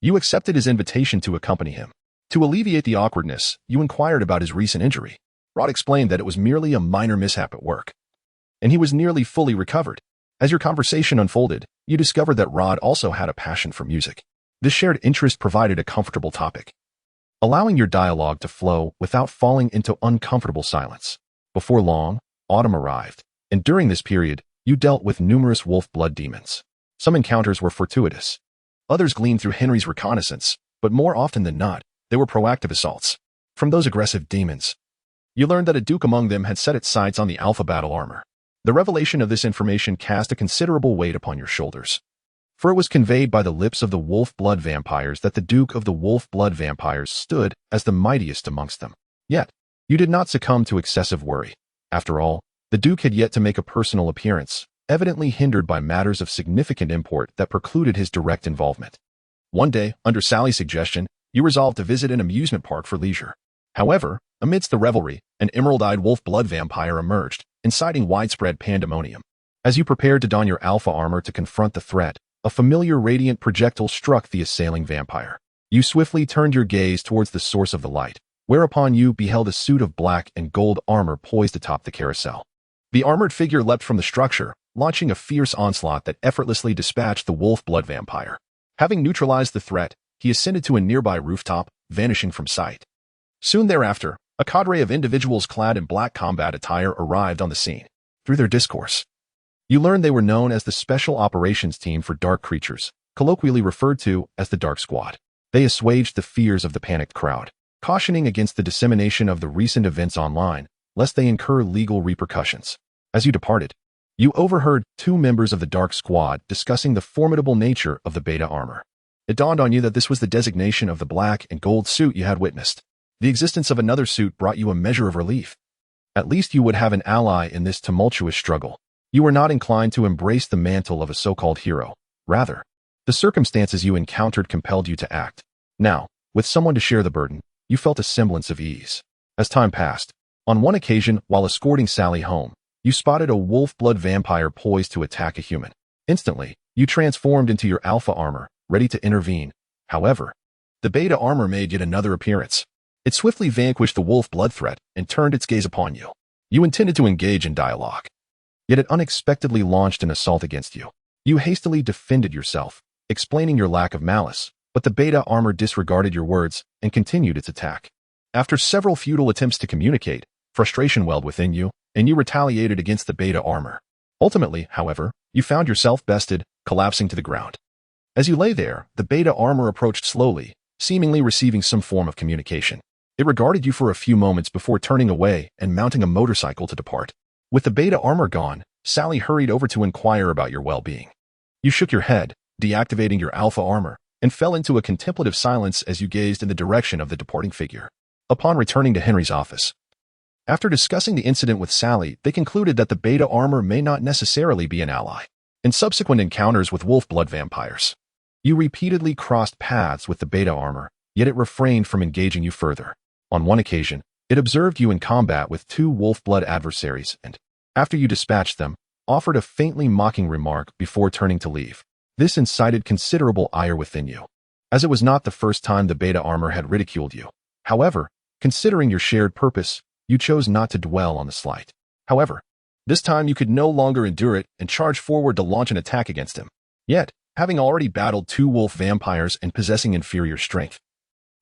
you accepted his invitation to accompany him. To alleviate the awkwardness, you inquired about his recent injury. Rod explained that it was merely a minor mishap at work, and he was nearly fully recovered. As your conversation unfolded, you discovered that Rod also had a passion for music. This shared interest provided a comfortable topic, allowing your dialogue to flow without falling into uncomfortable silence. Before long, autumn arrived, and during this period, you dealt with numerous wolf blood demons. Some encounters were fortuitous. Others gleaned through Henry's reconnaissance, but more often than not, they were proactive assaults. From those aggressive demons, you learned that a duke among them had set its sights on the alpha battle armor. The revelation of this information cast a considerable weight upon your shoulders, for it was conveyed by the lips of the wolf blood vampires that the Duke of the Wolf Blood Vampires stood as the mightiest amongst them. Yet, you did not succumb to excessive worry. After all, the Duke had yet to make a personal appearance, evidently hindered by matters of significant import that precluded his direct involvement. One day, under Sally's suggestion, you resolved to visit an amusement park for leisure. However, amidst the revelry, an emerald-eyed wolf blood vampire emerged, inciting widespread pandemonium. As you prepared to don your alpha armor to confront the threat, a familiar radiant projectile struck the assailing vampire. You swiftly turned your gaze towards the source of the light, whereupon you beheld a suit of black and gold armor poised atop the carousel. The armored figure leapt from the structure, launching a fierce onslaught that effortlessly dispatched the wolf blood vampire. Having neutralized the threat, he ascended to a nearby rooftop, vanishing from sight. Soon thereafter, a cadre of individuals clad in black combat attire arrived on the scene. Through their discourse, you learned they were known as the Special Operations Team for Dark Creatures, colloquially referred to as the Dark Squad. They assuaged the fears of the panicked crowd, cautioning against the dissemination of the recent events online, lest they incur legal repercussions. As you departed, you overheard two members of the Dark Squad discussing the formidable nature of the beta armor. It dawned on you that this was the designation of the black and gold suit you had witnessed. The existence of another suit brought you a measure of relief. At least you would have an ally in this tumultuous struggle. You were not inclined to embrace the mantle of a so-called hero. Rather, the circumstances you encountered compelled you to act. Now, with someone to share the burden, you felt a semblance of ease. As time passed, on one occasion, while escorting Sally home, you spotted a wolf-blood vampire poised to attack a human. Instantly, you transformed into your alpha armor, ready to intervene. However, the beta armor made yet another appearance. It swiftly vanquished the wolf-blood threat and turned its gaze upon you. You intended to engage in dialogue, yet it unexpectedly launched an assault against you. You hastily defended yourself, explaining your lack of malice, but the beta armor disregarded your words and continued its attack. After several futile attempts to communicate, frustration welled within you, and you retaliated against the beta armor. Ultimately, however, you found yourself bested, collapsing to the ground. As you lay there, the beta armor approached slowly, seemingly receiving some form of communication. It regarded you for a few moments before turning away and mounting a motorcycle to depart. With the beta armor gone, Sally hurried over to inquire about your well-being. You shook your head, deactivating your alpha armor, and fell into a contemplative silence as you gazed in the direction of the departing figure. Upon returning to Henry's office, after discussing the incident with Sally, they concluded that the beta armor may not necessarily be an ally. In subsequent encounters with wolf-blood vampires, you repeatedly crossed paths with the beta armor, yet it refrained from engaging you further. On one occasion, it observed you in combat with two wolf-blood adversaries and, after you dispatched them, offered a faintly mocking remark before turning to leave. This incited considerable ire within you, as it was not the first time the beta armor had ridiculed you. However, considering your shared purpose, you chose not to dwell on the slight. However, this time you could no longer endure it and charged forward to launch an attack against him. Yet, having already battled two wolf vampires and possessing inferior strength,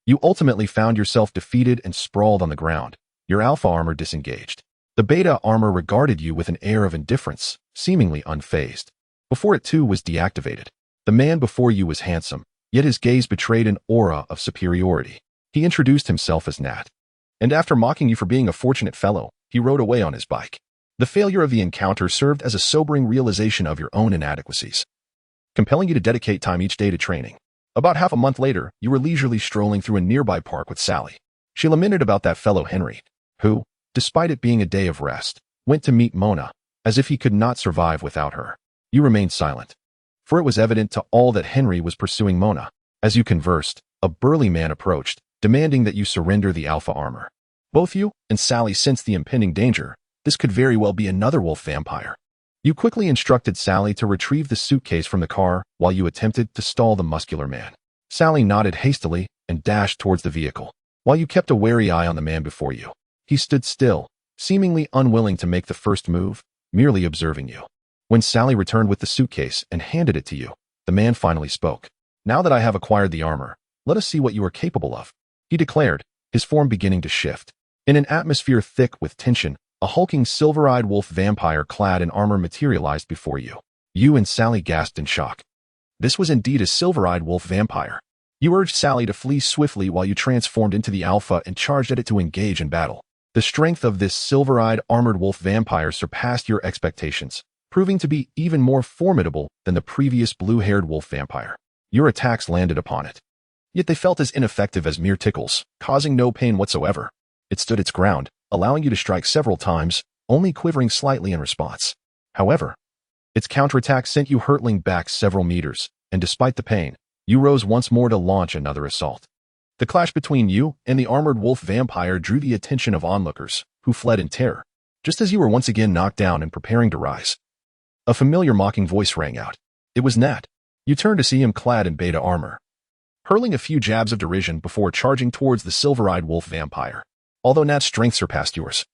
you ultimately found yourself defeated and sprawled on the ground, your alpha armor disengaged. The beta armor regarded you with an air of indifference, seemingly unfazed. Before it too was deactivated, the man before you was handsome, yet his gaze betrayed an aura of superiority. He introduced himself as Nat, and after mocking you for being a fortunate fellow, he rode away on his bike. The failure of the encounter served as a sobering realization of your own inadequacies, compelling you to dedicate time each day to training. About half a month later, you were leisurely strolling through a nearby park with Sally. She lamented about that fellow Henry, who, despite it being a day of rest, went to meet Mona, as if he could not survive without her. You remained silent, for it was evident to all that Henry was pursuing Mona. As you conversed, a burly man approached, demanding that you surrender the alpha armor. Both you and Sally sensed the impending danger. This could very well be another wolf vampire. You quickly instructed Sally to retrieve the suitcase from the car while you attempted to stall the muscular man. Sally nodded hastily and dashed towards the vehicle, while you kept a wary eye on the man before you. He stood still, seemingly unwilling to make the first move, merely observing you. When Sally returned with the suitcase and handed it to you, the man finally spoke. "Now that I have acquired the armor, let us see what you are capable of," he declared, his form beginning to shift. In an atmosphere thick with tension, a hulking silver-eyed wolf vampire clad in armor materialized before you. You and Sally gasped in shock. This was indeed a silver-eyed wolf vampire. You urged Sally to flee swiftly while you transformed into the alpha and charged at it to engage in battle. The strength of this silver-eyed armored wolf vampire surpassed your expectations, proving to be even more formidable than the previous blue-haired wolf vampire. Your attacks landed upon it, yet they felt as ineffective as mere tickles, causing no pain whatsoever. It stood its ground, allowing you to strike several times, only quivering slightly in response. However, its counterattack sent you hurtling back several meters, and despite the pain, you rose once more to launch another assault. The clash between you and the armored wolf vampire drew the attention of onlookers, who fled in terror. Just as you were once again knocked down and preparing to rise, a familiar mocking voice rang out. It was Nat. You turned to see him clad in beta armor, hurling a few jabs of derision before charging towards the silver-eyed wolf vampire. Although Nat's strength surpassed yours,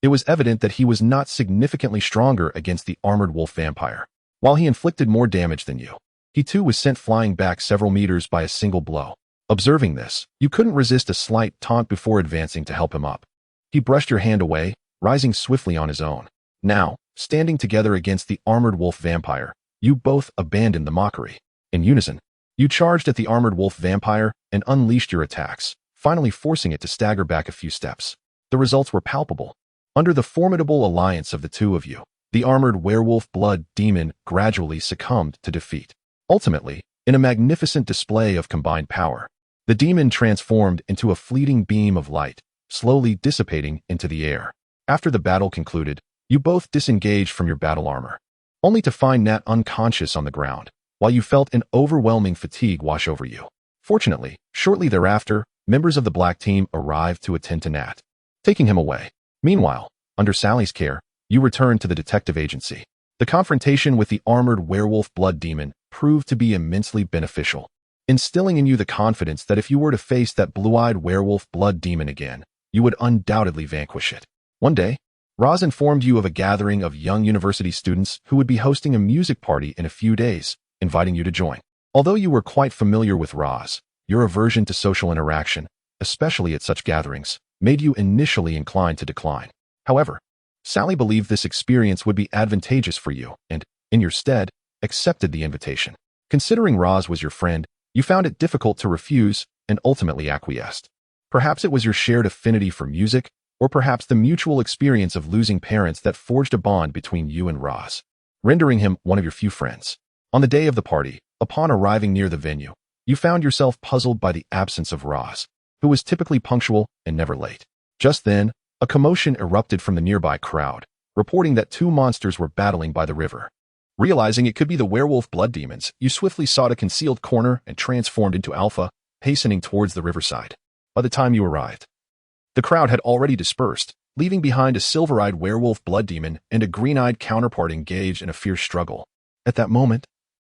it was evident that he was not significantly stronger against the armored wolf vampire. While he inflicted more damage than you, he too was sent flying back several meters by a single blow. Observing this, you couldn't resist a slight taunt before advancing to help him up. He brushed your hand away, rising swiftly on his own. Now, standing together against the armored wolf vampire, you both abandoned the mockery. In unison, you charged at the armored wolf vampire and unleashed your attacks, finally forcing it to stagger back a few steps. The results were palpable. Under the formidable alliance of the two of you, the armored werewolf blood demon gradually succumbed to defeat. Ultimately, in a magnificent display of combined power, The demon transformed into a fleeting beam of light, slowly dissipating into the air. After the battle concluded, you both disengaged from your battle armor, only to find Nat unconscious on the ground, while you felt an overwhelming fatigue wash over you. Fortunately, shortly thereafter, members of the Black Team arrived to attend to Nat, taking him away. Meanwhile, under Sally's care, you returned to the detective agency. The confrontation with the armored werewolf blood demon proved to be immensely beneficial, instilling in you the confidence that if you were to face that blue-eyed werewolf blood demon again, you would undoubtedly vanquish it. One day, Roz informed you of a gathering of young university students who would be hosting a music party in a few days, inviting you to join. Although you were quite familiar with Roz, your aversion to social interaction, especially at such gatherings, made you initially inclined to decline. However, Sally believed this experience would be advantageous for you and, in your stead, accepted the invitation. Considering Roz was your friend, you found it difficult to refuse and ultimately acquiesced. Perhaps it was your shared affinity for music, or perhaps the mutual experience of losing parents that forged a bond between you and Roz, rendering him one of your few friends. On the day of the party, upon arriving near the venue, you found yourself puzzled by the absence of Roz, who was typically punctual and never late. Just then, a commotion erupted from the nearby crowd, reporting that two monsters were battling by the river. Realizing it could be the werewolf blood demons, you swiftly sought a concealed corner and transformed into Alpha, hastening towards the riverside. By the time you arrived, the crowd had already dispersed, leaving behind a silver-eyed werewolf blood demon and a green-eyed counterpart engaged in a fierce struggle. At that moment,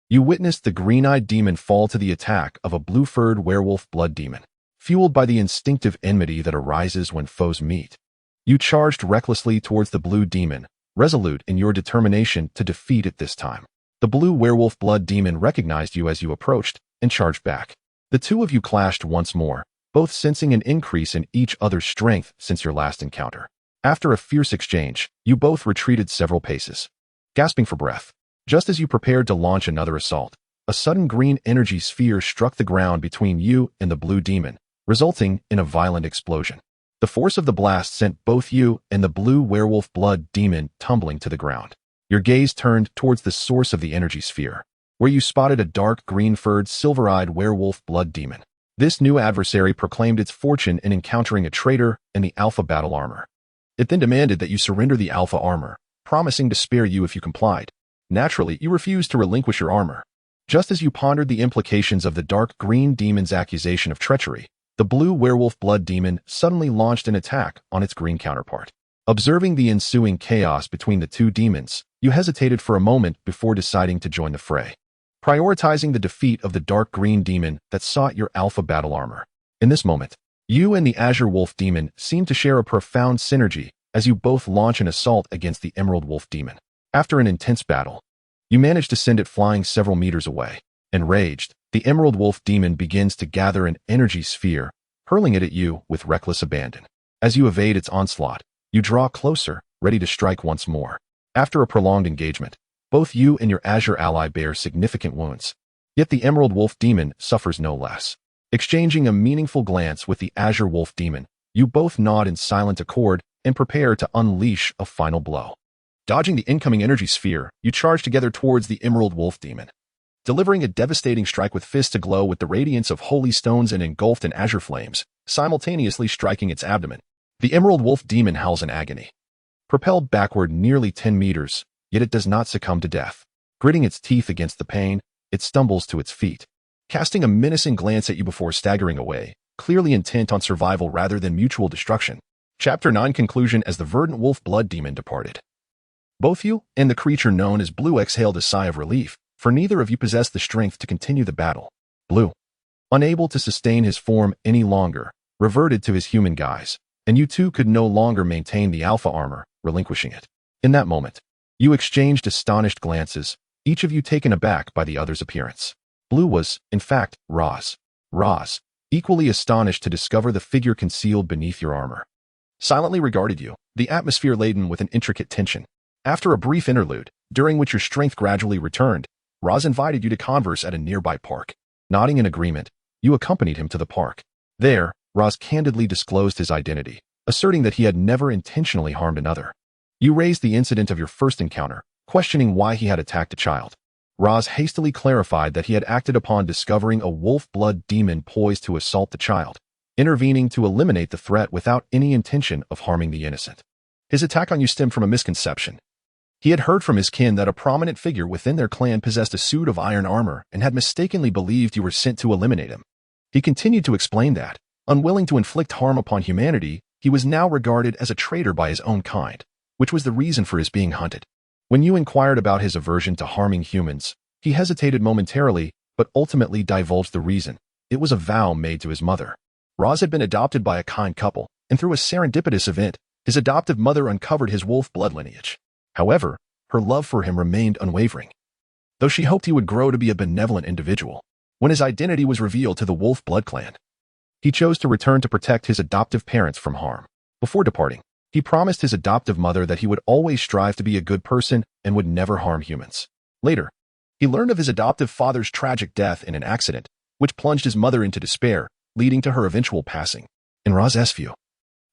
you witnessed the green-eyed demon fall to the attack of a blue-furred werewolf blood demon. Fueled by the instinctive enmity that arises when foes meet, you charged recklessly towards the blue demon, resolute in your determination to defeat it this time. The blue werewolf blood demon recognized you as you approached and charged back. The two of you clashed once more, both sensing an increase in each other's strength since your last encounter. After a fierce exchange, you both retreated several paces, gasping for breath. Just as you prepared to launch another assault, a sudden green energy sphere struck the ground between you and the blue demon, resulting in a violent explosion. The force of the blast sent both you and the blue werewolf blood demon tumbling to the ground. Your gaze turned towards the source of the energy sphere, where you spotted a dark green-furred, silver-eyed werewolf blood demon. This new adversary proclaimed its fortune in encountering a traitor in the Alpha battle armor. It then demanded that you surrender the Alpha armor, promising to spare you if you complied. Naturally, you refused to relinquish your armor. Just as you pondered the implications of the dark green demon's accusation of treachery, the blue werewolf blood demon suddenly launched an attack on its green counterpart. Observing the ensuing chaos between the two demons, you hesitated for a moment before deciding to join the fray, prioritizing the defeat of the dark green demon that sought your Alpha battle armor. In this moment, you and the Azure Wolf demon seem to share a profound synergy as you both launch an assault against the Emerald Wolf demon. After an intense battle, you manage to send it flying several meters away. Enraged, the Emerald Wolf demon begins to gather an energy sphere, hurling it at you with reckless abandon. As you evade its onslaught, you draw closer, ready to strike once more. After a prolonged engagement, both you and your Azure ally bear significant wounds. Yet the Emerald Wolf demon suffers no less. Exchanging a meaningful glance with the Azure Wolf demon, you both nod in silent accord and prepare to unleash a final blow. Dodging the incoming energy sphere, you charge together towards the Emerald Wolf demon, delivering a devastating strike with fists aglow with the radiance of holy stones and engulfed in azure flames, simultaneously striking its abdomen. The Emerald Wolf demon howls in agony. Propelled backward nearly 10 meters, yet it does not succumb to death. Gritting its teeth against the pain, it stumbles to its feet, casting a menacing glance at you before staggering away, clearly intent on survival rather than mutual destruction. Chapter 9 Conclusion. As the verdant wolf blood demon departed, both you and the creature known as Blue exhaled a sigh of relief, for neither of you possessed the strength to continue the battle. Blue, unable to sustain his form any longer, reverted to his human guise, and you two could no longer maintain the Alpha armor, relinquishing it. In that moment, you exchanged astonished glances, each of you taken aback by the other's appearance. Blue was, in fact, Roz. Roz, equally astonished to discover the figure concealed beneath your armor, silently regarded you, the atmosphere laden with an intricate tension. After a brief interlude, during which your strength gradually returned, Roz invited you to converse at a nearby park. Nodding in agreement, you accompanied him to the park. There, Roz candidly disclosed his identity, asserting that he had never intentionally harmed another. You raised the incident of your first encounter, questioning why he had attacked a child. Roz hastily clarified that he had acted upon discovering a wolf blood demon poised to assault the child, intervening to eliminate the threat without any intention of harming the innocent. His attack on you stemmed from a misconception. He had heard from his kin that a prominent figure within their clan possessed a suit of iron armor and had mistakenly believed you were sent to eliminate him. He continued to explain that, unwilling to inflict harm upon humanity, he was now regarded as a traitor by his own kind, which was the reason for his being hunted. When you inquired about his aversion to harming humans, he hesitated momentarily, but ultimately divulged the reason. It was a vow made to his mother. Roz had been adopted by a kind couple, and through a serendipitous event, his adoptive mother uncovered his wolf blood lineage. However, her love for him remained unwavering, though she hoped he would grow to be a benevolent individual. When his identity was revealed to the Wolf blood clan, he chose to return to protect his adoptive parents from harm. Before departing, he promised his adoptive mother that he would always strive to be a good person and would never harm humans. Later, he learned of his adoptive father's tragic death in an accident, which plunged his mother into despair, leading to her eventual passing. In Roz's view,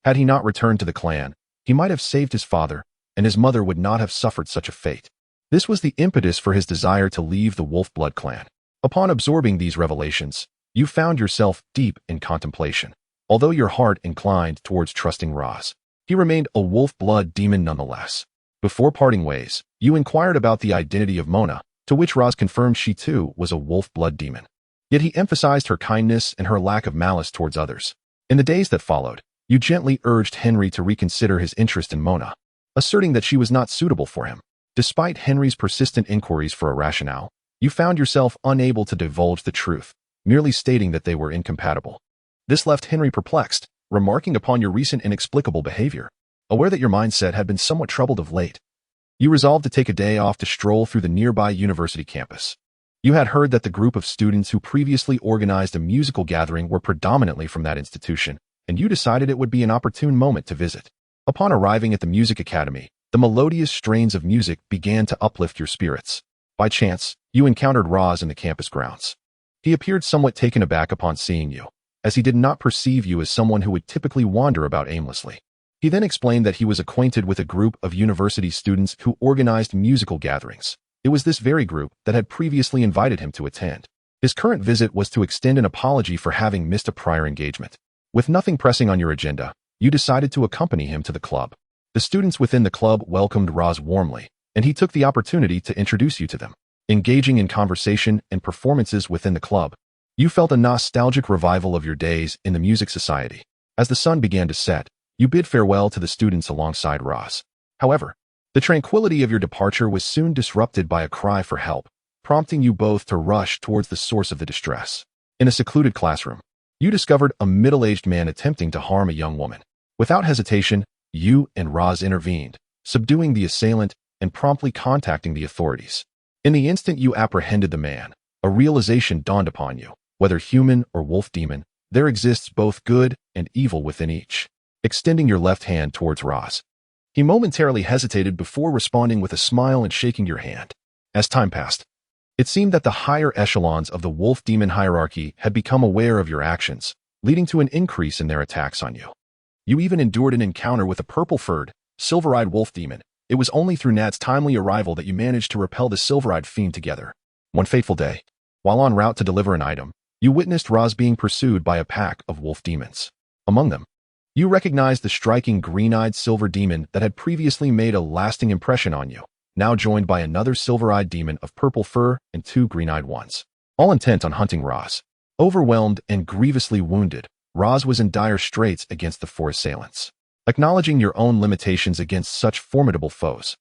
had he not returned to the clan, he might have saved his father, and his mother would not have suffered such a fate. This was the impetus for his desire to leave the Wolf blood clan. Upon absorbing these revelations, you found yourself deep in contemplation. Although your heart inclined towards trusting Roz, he remained a wolf blood demon nonetheless. Before parting ways, you inquired about the identity of Mona, to which Roz confirmed she too was a wolf blood demon. Yet he emphasized her kindness and her lack of malice towards others. In the days that followed, you gently urged Henry to reconsider his interest in Mona, asserting that she was not suitable for him. Despite Henry's persistent inquiries for a rationale, you found yourself unable to divulge the truth, merely stating that they were incompatible. This left Henry perplexed, remarking upon your recent inexplicable behavior. Aware that your mindset had been somewhat troubled of late, you resolved to take a day off to stroll through the nearby university campus. You had heard that the group of students who previously organized a musical gathering were predominantly from that institution, and you decided it would be an opportune moment to visit. Upon arriving at the music academy, the melodious strains of music began to uplift your spirits. By chance, you encountered Roz in the campus grounds. He appeared somewhat taken aback upon seeing you, as he did not perceive you as someone who would typically wander about aimlessly. He then explained that he was acquainted with a group of university students who organized musical gatherings. It was this very group that had previously invited him to attend. His current visit was to extend an apology for having missed a prior engagement. With nothing pressing on your agenda, you decided to accompany him to the club. The students within the club welcomed Roz warmly, and he took the opportunity to introduce you to them. Engaging in conversation and performances within the club, you felt a nostalgic revival of your days in the music society. As the sun began to set, you bid farewell to the students alongside Roz. However, the tranquility of your departure was soon disrupted by a cry for help, prompting you both to rush towards the source of the distress. In a secluded classroom, you discovered a middle-aged man attempting to harm a young woman. Without hesitation, you and Roz intervened, subduing the assailant and promptly contacting the authorities. In the instant you apprehended the man, a realization dawned upon you. Whether human or wolf demon, there exists both good and evil within each. Extending your left hand towards Roz, he momentarily hesitated before responding with a smile and shaking your hand. As time passed, it seemed that the higher echelons of the wolf demon hierarchy had become aware of your actions, leading to an increase in their attacks on you. You even endured an encounter with a purple-furred, silver-eyed wolf demon. It was only through Nat's timely arrival that you managed to repel the silver-eyed fiend together. One fateful day, while en route to deliver an item, you witnessed Roz being pursued by a pack of wolf demons. Among them, you recognized the striking green-eyed silver demon that had previously made a lasting impression on you, now joined by another silver-eyed demon of purple fur and two green-eyed ones, all intent on hunting Roz. Overwhelmed and grievously wounded, Roz was in dire straits against the four assailants. Acknowledging your own limitations against such formidable foes,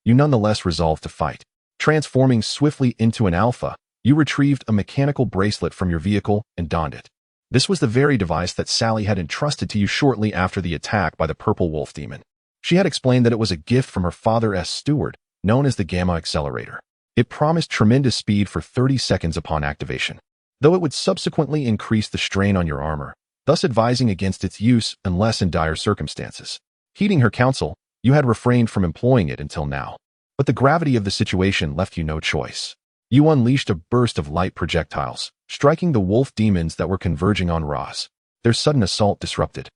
you nonetheless resolved to fight. Transforming swiftly into an alpha, you retrieved a mechanical bracelet from your vehicle and donned it. This was the very device that Sally had entrusted to you shortly after the attack by the purple wolf demon. She had explained that it was a gift from her father's steward, known as the Gamma Accelerator. It promised tremendous speed for 30 seconds upon activation, though it would subsequently increase the strain on your armor, thus advising against its use unless in dire circumstances. Heeding her counsel, you had refrained from employing it until now. But the gravity of the situation left you no choice. You unleashed a burst of light projectiles, striking the wolf demons that were converging on Roz. Their sudden assault disrupted.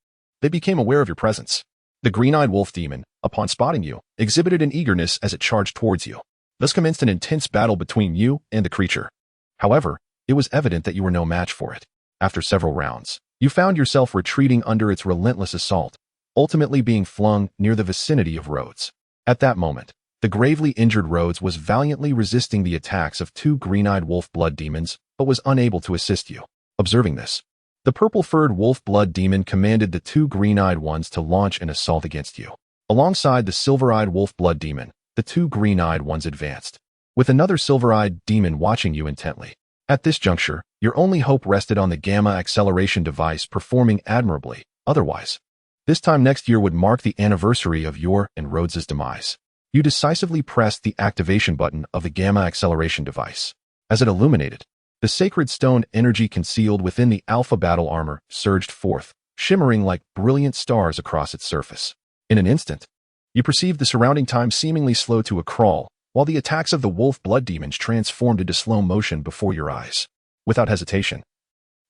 They became aware of your presence. The green-eyed wolf demon, upon spotting you, exhibited an eagerness as it charged towards you. Thus commenced an intense battle between you and the creature. However, it was evident that you were no match for it. After several rounds, you found yourself retreating under its relentless assault, ultimately being flung near the vicinity of Rhodes. At that moment, the gravely injured Rhodes was valiantly resisting the attacks of two green-eyed wolf blood demons, but was unable to assist you. Observing this, the purple-furred wolf blood demon commanded the two green-eyed ones to launch an assault against you. Alongside the silver-eyed wolf blood demon, the two green-eyed ones advanced, with another silver-eyed demon watching you intently. At this juncture, your only hope rested on the gamma acceleration device performing admirably. Otherwise, this time next year would mark the anniversary of your and Rhodes's demise. You decisively pressed the activation button of the gamma acceleration device. As it illuminated, the sacred stone energy concealed within the alpha battle armor surged forth, shimmering like brilliant stars across its surface. In an instant, you perceived the surrounding time seemingly slow to a crawl, while the attacks of the wolf blood demons transformed into slow motion before your eyes. Without hesitation,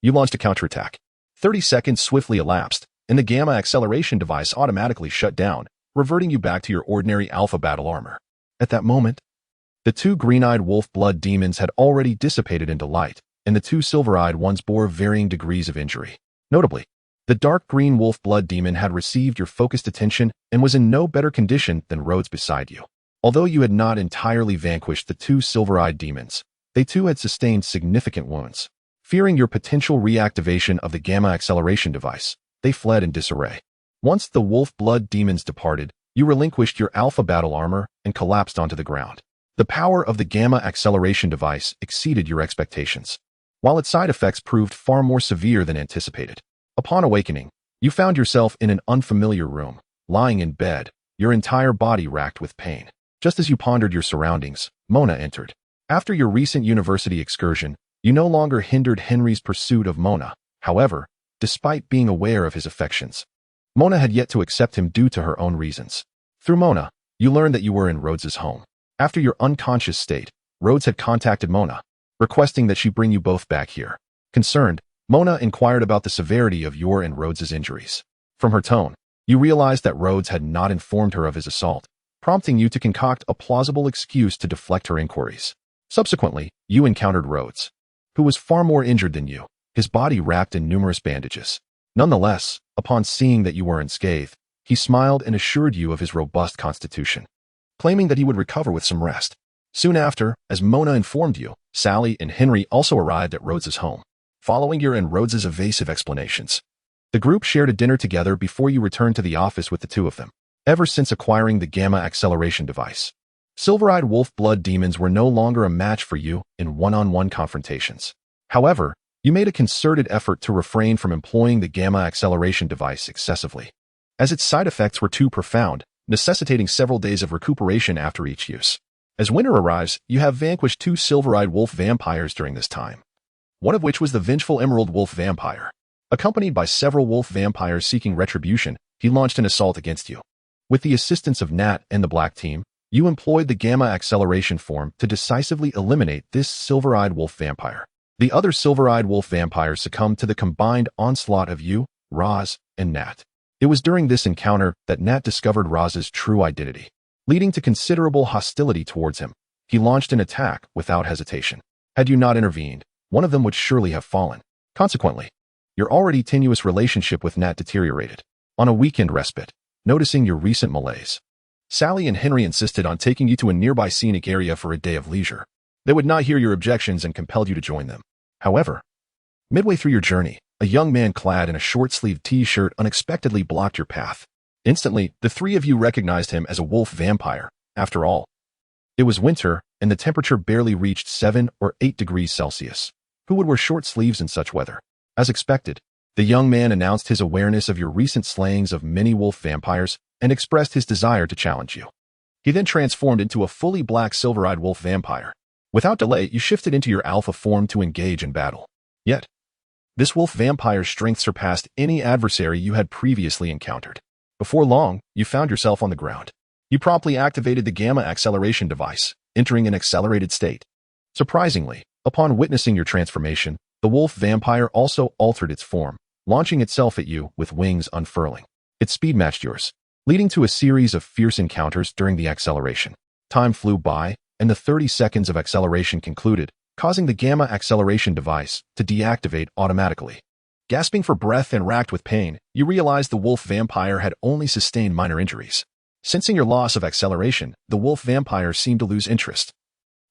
you launched a counterattack. 30 seconds swiftly elapsed, and the gamma acceleration device automatically shut down, reverting you back to your ordinary alpha battle armor. At that moment, the two green-eyed wolf blood demons had already dissipated into light, and the two silver-eyed ones bore varying degrees of injury. Notably, the dark green wolf blood demon had received your focused attention and was in no better condition than Rhodes beside you. Although you had not entirely vanquished the two silver-eyed demons, they too had sustained significant wounds. Fearing your potential reactivation of the gamma acceleration device, they fled in disarray. Once the wolf blood demons departed, you relinquished your alpha battle armor and collapsed onto the ground. The power of the gamma acceleration device exceeded your expectations, while its side effects proved far more severe than anticipated. Upon awakening, you found yourself in an unfamiliar room, lying in bed, your entire body racked with pain. Just as you pondered your surroundings, Mona entered. After your recent university excursion, you no longer hindered Henry's pursuit of Mona. However, despite being aware of his affections, Mona had yet to accept him due to her own reasons. Through Mona, you learned that you were in Rhodes's home. After your unconscious state, Rhodes had contacted Mona, requesting that she bring you both back here. Concerned, Mona inquired about the severity of your and Rhodes's injuries. From her tone, you realized that Rhodes had not informed her of his assault, prompting you to concoct a plausible excuse to deflect her inquiries. Subsequently, you encountered Rhodes, who was far more injured than you, his body wrapped in numerous bandages. Nonetheless, upon seeing that you were unscathed, he smiled and assured you of his robust constitution, claiming that he would recover with some rest. Soon after, as Mona informed you, Sally and Henry also arrived at Rhodes's home. Following your and Rhodes's evasive explanations, the group shared a dinner together before you returned to the office with the two of them. Ever since acquiring the gamma acceleration device, silver-eyed wolf blood demons were no longer a match for you in one-on-one confrontations. However, you made a concerted effort to refrain from employing the gamma acceleration device excessively, as its side effects were too profound, necessitating several days of recuperation after each use. As winter arrives, you have vanquished two silver-eyed wolf vampires during this time, one of which was the vengeful emerald wolf vampire. Accompanied by several wolf vampires seeking retribution, he launched an assault against you. With the assistance of Nat and the Black Team, you employed the gamma acceleration form to decisively eliminate this silver-eyed wolf vampire. The other silver-eyed wolf vampires succumbed to the combined onslaught of you, Roz, and Nat. It was during this encounter that Nat discovered Roz's true identity. Leading to considerable hostility towards him, he launched an attack without hesitation. Had you not intervened, one of them would surely have fallen. Consequently, your already tenuous relationship with Nat deteriorated. On a weekend respite, noticing your recent malaise, Sally and Henry insisted on taking you to a nearby scenic area for a day of leisure. They would not hear your objections and compelled you to join them. However, midway through your journey, a young man clad in a short-sleeved t-shirt unexpectedly blocked your path. Instantly, the three of you recognized him as a wolf vampire. After all, it was winter, and the temperature barely reached 7 or 8 degrees Celsius. Who would wear short sleeves in such weather? As expected, the young man announced his awareness of your recent slayings of many wolf vampires and expressed his desire to challenge you. He then transformed into a fully black silver-eyed wolf vampire. Without delay, you shifted into your alpha form to engage in battle. Yet, this wolf vampire's strength surpassed any adversary you had previously encountered. Before long, you found yourself on the ground. You promptly activated the gamma acceleration device, entering an accelerated state. Surprisingly, upon witnessing your transformation, the wolf vampire also altered its form, launching itself at you with wings unfurling. Its speed matched yours, leading to a series of fierce encounters during the acceleration. Time flew by, and the 30 seconds of acceleration concluded, causing the gamma acceleration device to deactivate automatically. Gasping for breath and racked with pain, you realized the wolf vampire had only sustained minor injuries. Sensing your loss of acceleration, the wolf vampire seemed to lose interest,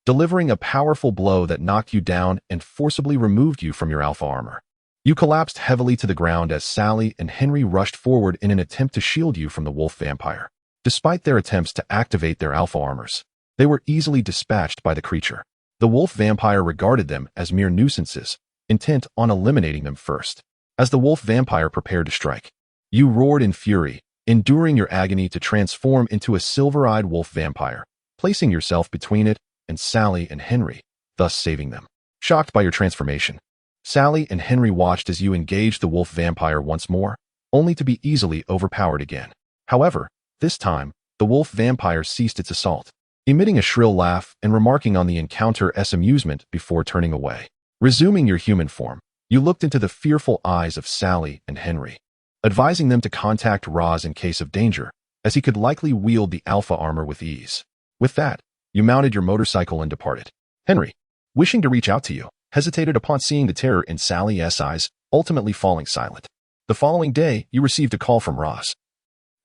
delivering a powerful blow that knocked you down and forcibly removed you from your alpha armor. You collapsed heavily to the ground as Sally and Henry rushed forward in an attempt to shield you from the wolf vampire. Despite their attempts to activate their alpha armors, they were easily dispatched by the creature. The wolf vampire regarded them as mere nuisances, intent on eliminating them first. As the wolf vampire prepared to strike, you roared in fury, enduring your agony to transform into a silver-eyed wolf vampire, placing yourself between it and Sally and Henry, thus saving them. Shocked by your transformation, Sally and Henry watched as you engaged the wolf vampire once more, only to be easily overpowered again. However, this time, the wolf vampire ceased its assault, emitting a shrill laugh and remarking on the encounter's amusement before turning away. Resuming your human form, you looked into the fearful eyes of Sally and Henry, advising them to contact Roz in case of danger, as he could likely wield the alpha armor with ease. With that, you mounted your motorcycle and departed. Henry, wishing to reach out to you, hesitated upon seeing the terror in Sally's eyes, ultimately falling silent. The following day, you received a call from Roz,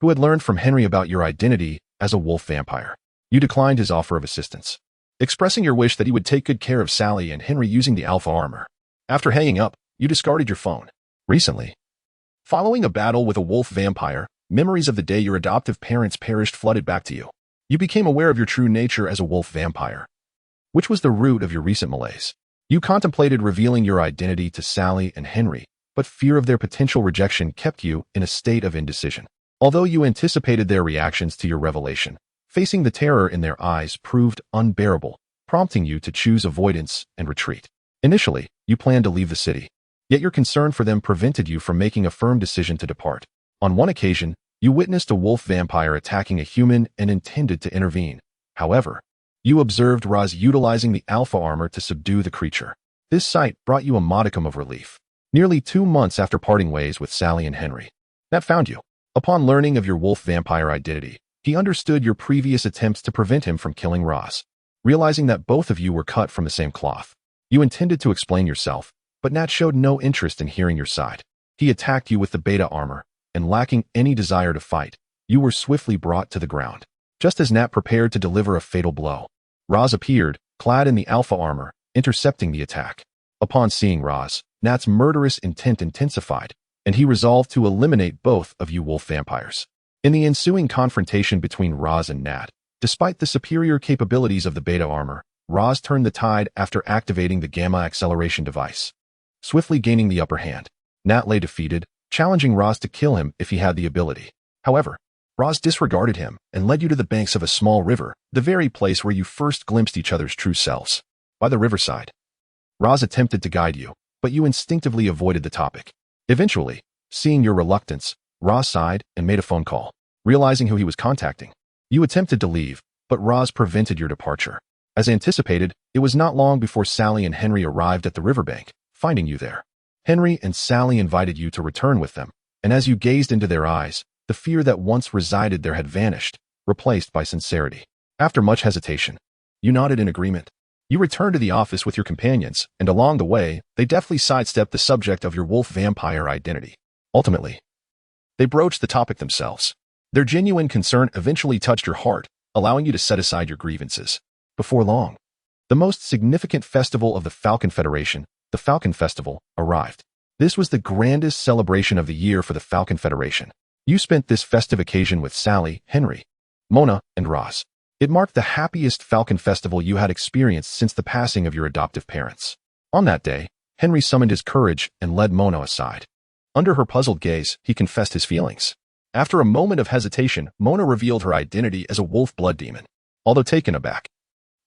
who had learned from Henry about your identity as a wolf vampire. You declined his offer of assistance, expressing your wish that he would take good care of Sally and Henry using the alpha armor. After hanging up, you discarded your phone. Recently, following a battle with a wolf vampire, memories of the day your adoptive parents perished flooded back to you. You became aware of your true nature as a wolf vampire, which was the root of your recent malaise. You contemplated revealing your identity to Sally and Henry, but fear of their potential rejection kept you in a state of indecision. Although you anticipated their reactions to your revelation, facing the terror in their eyes proved unbearable, prompting you to choose avoidance and retreat. Initially, you planned to leave the city, yet your concern for them prevented you from making a firm decision to depart. On one occasion, you witnessed a wolf vampire attacking a human and intended to intervene. However, you observed Roz utilizing the alpha armor to subdue the creature. This sight brought you a modicum of relief. Nearly 2 months after parting ways with Sally and Henry, Nat found you. Upon learning of your wolf vampire identity, he understood your previous attempts to prevent him from killing Roz. Realizing that both of you were cut from the same cloth, you intended to explain yourself, but Nat showed no interest in hearing your side. He attacked you with the beta armor, and lacking any desire to fight, you were swiftly brought to the ground. Just as Nat prepared to deliver a fatal blow, Roz appeared, clad in the alpha armor, intercepting the attack. Upon seeing Roz, Nat's murderous intent intensified, and he resolved to eliminate both of you wolf vampires. In the ensuing confrontation between Roz and Nat, despite the superior capabilities of the beta armor, Roz turned the tide after activating the gamma acceleration device, swiftly gaining the upper hand. Nat lay defeated, challenging Roz to kill him if he had the ability. However, Roz disregarded him and led you to the banks of a small river, the very place where you first glimpsed each other's true selves. By the riverside, Roz attempted to guide you, but you instinctively avoided the topic. Eventually, seeing your reluctance, Roz sighed and made a phone call. Realizing who he was contacting, you attempted to leave, but Roz prevented your departure. As anticipated, it was not long before Sally and Henry arrived at the riverbank, finding you there. Henry and Sally invited you to return with them, and as you gazed into their eyes, the fear that once resided there had vanished, replaced by sincerity. After much hesitation, you nodded in agreement. You returned to the office with your companions, and along the way, they deftly sidestepped the subject of your wolf vampire identity. Ultimately, they broached the topic themselves. Their genuine concern eventually touched your heart, allowing you to set aside your grievances. Before long, the most significant festival of the Falcon Federation, the Falcon Festival, arrived. This was the grandest celebration of the year for the Falcon Federation. You spent this festive occasion with Sally, Henry, Mona, and Roz. It marked the happiest Falcon Festival you had experienced since the passing of your adoptive parents. On that day, Henry summoned his courage and led Mona aside. Under her puzzled gaze, he confessed his feelings. After a moment of hesitation, Mona revealed her identity as a wolf blood demon. Although taken aback,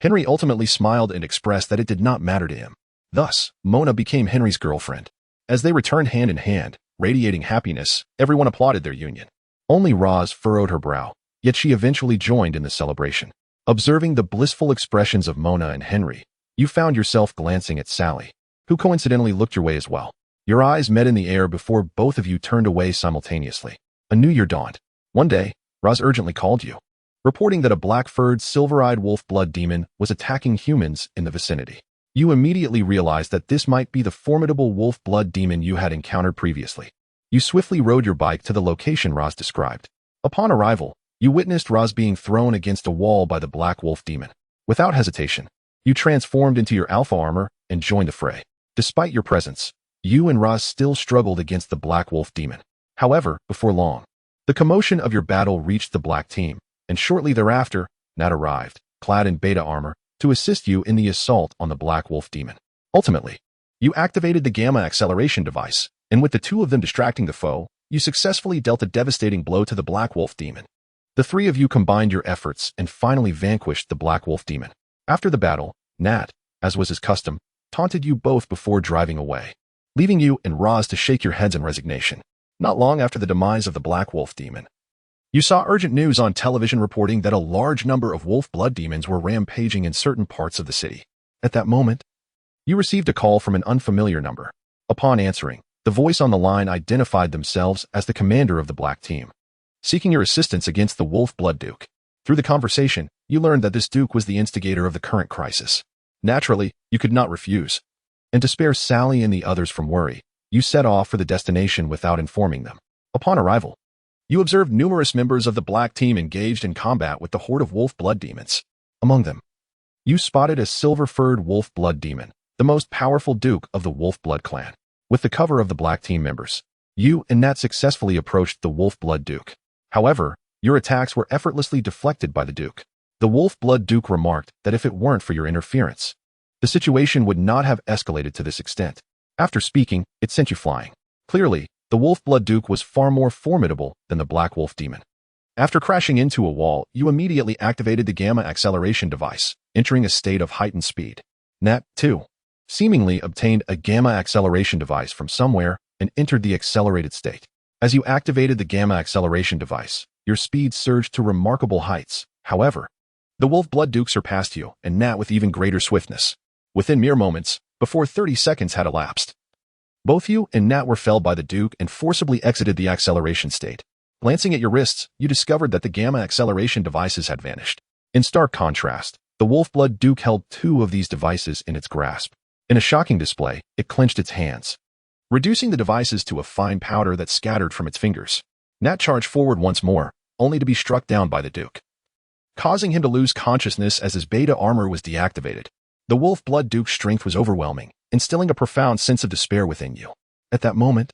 Henry ultimately smiled and expressed that it did not matter to him. Thus, Mona became Henry's girlfriend. As they returned hand in hand, radiating happiness, everyone applauded their union. Only Roz furrowed her brow, yet she eventually joined in the celebration. Observing the blissful expressions of Mona and Henry, you found yourself glancing at Sally, who coincidentally looked your way as well. Your eyes met in the air before both of you turned away simultaneously. A new year dawned. One day, Roz urgently called you. reporting that a black-furred, silver-eyed wolf blood demon was attacking humans in the vicinity. You immediately realized that this might be the formidable wolf blood demon you had encountered previously. You swiftly rode your bike to the location Roz described. Upon arrival, you witnessed Roz being thrown against a wall by the black wolf demon. Without hesitation, you transformed into your alpha armor and joined the fray. Despite your presence, you and Roz still struggled against the black wolf demon. However, before long, the commotion of your battle reached the black team, and shortly thereafter, Nat arrived, clad in beta armor, to assist you in the assault on the black wolf demon. Ultimately, you activated the gamma acceleration device, and with the two of them distracting the foe, you successfully dealt a devastating blow to the black wolf demon. The three of you combined your efforts and finally vanquished the black wolf demon. After the battle, Nat, as was his custom, taunted you both before driving away, leaving you and Roz to shake your heads in resignation. Not long after the demise of the black wolf demon, you saw urgent news on television reporting that a large number of wolf blood demons were rampaging in certain parts of the city. At that moment, you received a call from an unfamiliar number. Upon answering, the voice on the line identified themselves as the commander of the black team, seeking your assistance against the wolf blood duke. Through the conversation, you learned that this duke was the instigator of the current crisis. Naturally, you could not refuse. And to spare Sally and the others from worry, you set off for the destination without informing them. Upon arrival, you observed numerous members of the black team engaged in combat with the horde of wolf blood demons. Among them, you spotted a silver-furred wolf blood demon, the most powerful duke of the wolf blood clan. With the cover of the black team members, you and Nat successfully approached the wolf blood duke. However, your attacks were effortlessly deflected by the duke. The wolf blood duke remarked that if it weren't for your interference, the situation would not have escalated to this extent. After speaking, it sent you flying. Clearly, the wolf blood duke was far more formidable than the black wolf demon. After crashing into a wall, you immediately activated the gamma acceleration device, entering a state of heightened speed. Nat, too, seemingly obtained a gamma acceleration device from somewhere and entered the accelerated state. As you activated the gamma acceleration device, your speed surged to remarkable heights. However, the wolf blood duke surpassed you, and Nat with even greater swiftness. Within mere moments, before 30 seconds had elapsed, both you and Nat were felled by the duke and forcibly exited the acceleration state. Glancing at your wrists, you discovered that the gamma acceleration devices had vanished. In stark contrast, the wolf blood duke held two of these devices in its grasp. In a shocking display, it clenched its hands, reducing the devices to a fine powder that scattered from its fingers. Nat charged forward once more, only to be struck down by the duke, causing him to lose consciousness as his beta armor was deactivated. The wolf blood duke's strength was overwhelming, instilling a profound sense of despair within you. At that moment,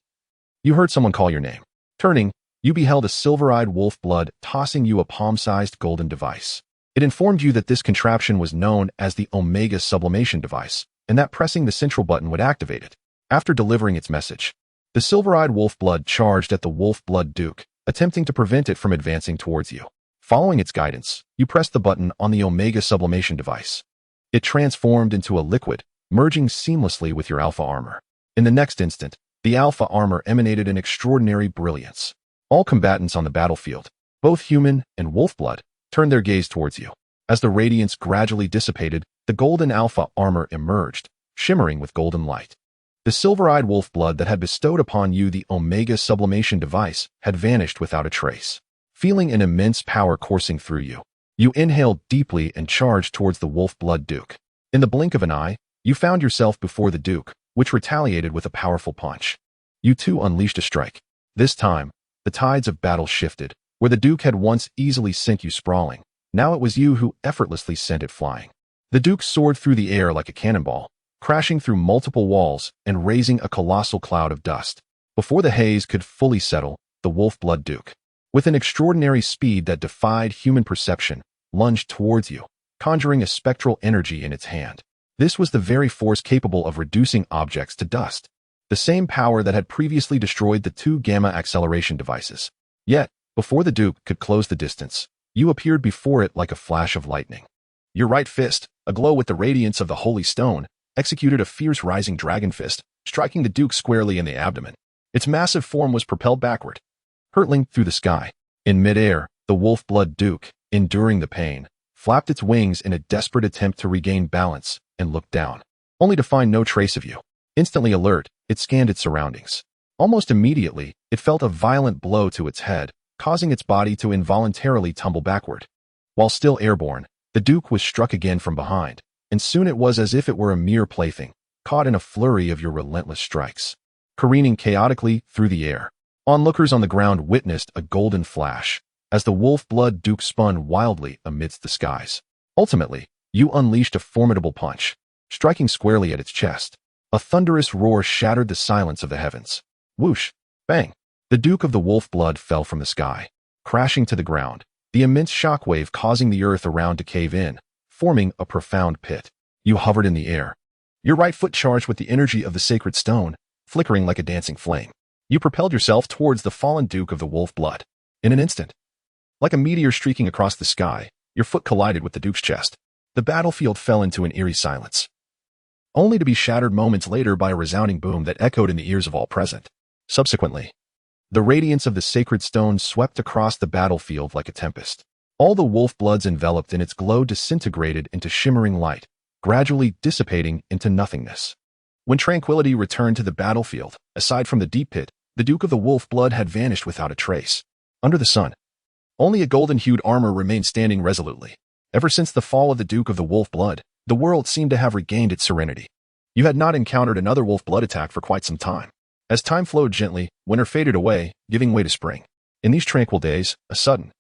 you heard someone call your name. Turning, you beheld a silver-eyed wolf blood tossing you a palm-sized golden device. It informed you that this contraption was known as the Omega Sublimation Device, and that pressing the central button would activate it. After delivering its message, the silver-eyed wolf blood charged at the wolf blood duke, attempting to prevent it from advancing towards you. Following its guidance, you pressed the button on the Omega Sublimation Device. It transformed into a liquid, merging seamlessly with your alpha armor. In the next instant, the alpha armor emanated an extraordinary brilliance. All combatants on the battlefield, both human and wolf blood, turned their gaze towards you. As the radiance gradually dissipated, the golden alpha armor emerged, shimmering with golden light. The silver-eyed wolf blood that had bestowed upon you the Omega Sublimation Device had vanished without a trace. Feeling an immense power coursing through you, you inhaled deeply and charged towards the wolf blood duke. In the blink of an eye, you found yourself before the duke, which retaliated with a powerful punch. You too unleashed a strike. This time, the tides of battle shifted. Where the duke had once easily sent you sprawling, now it was you who effortlessly sent it flying. The duke soared through the air like a cannonball, crashing through multiple walls and raising a colossal cloud of dust. Before the haze could fully settle, the wolf blood duke, with an extraordinary speed that defied human perception, lunged towards you, conjuring a spectral energy in its hand. This was the very force capable of reducing objects to dust, the same power that had previously destroyed the two gamma acceleration devices. Yet, before the duke could close the distance, you appeared before it like a flash of lightning. Your right fist, aglow with the radiance of the holy stone, executed a fierce rising dragon fist, striking the duke squarely in the abdomen. Its massive form was propelled backward, hurtling through the sky. In midair, the wolf blood duke, enduring the pain, flapped its wings in a desperate attempt to regain balance and looked down, only to find no trace of you. Instantly alert, it scanned its surroundings. Almost immediately, it felt a violent blow to its head, causing its body to involuntarily tumble backward. While still airborne, the Duke was struck again from behind, and soon it was as if it were a mere plaything, caught in a flurry of your relentless strikes. Careening chaotically through the air, onlookers on the ground witnessed a golden flash as the wolf-blood Duke spun wildly amidst the skies. Ultimately, you unleashed a formidable punch, striking squarely at its chest. A thunderous roar shattered the silence of the heavens. Whoosh! Bang! The Duke of the Wolf-blood fell from the sky, crashing to the ground, the immense shockwave causing the earth around to cave in, forming a profound pit. You hovered in the air, your right foot charged with the energy of the sacred stone, flickering like a dancing flame. You propelled yourself towards the fallen Duke of the Wolf-blood. In an instant, like a meteor streaking across the sky, your foot collided with the Duke's chest. The battlefield fell into an eerie silence, only to be shattered moments later by a resounding boom that echoed in the ears of all present. Subsequently, the radiance of the sacred stone swept across the battlefield like a tempest. All the wolf-bloods enveloped in its glow disintegrated into shimmering light, gradually dissipating into nothingness. When tranquility returned to the battlefield, aside from the deep pit, the Duke of the Wolf-blood had vanished without a trace. Under the sun, only a golden-hued armor remained standing resolutely. Ever since the fall of the Duke of the Wolf-blood, the world seemed to have regained its serenity. You had not encountered another wolf-blood attack for quite some time. As time flowed gently, winter faded away, giving way to spring. In these tranquil days, a sudden,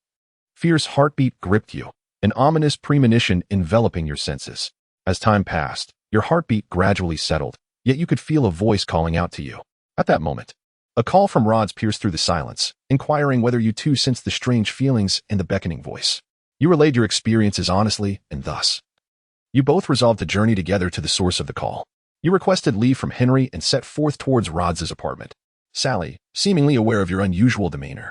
fierce heartbeat gripped you, an ominous premonition enveloping your senses. As time passed, your heartbeat gradually settled, yet you could feel a voice calling out to you. At that moment, a call from Rods pierced through the silence, inquiring whether you too sensed the strange feelings in the beckoning voice. You relayed your experiences honestly, and thus, you both resolved to journey together to the source of the call. You requested leave from Henry and set forth towards Rods's apartment. Sally, seemingly aware of your unusual demeanor,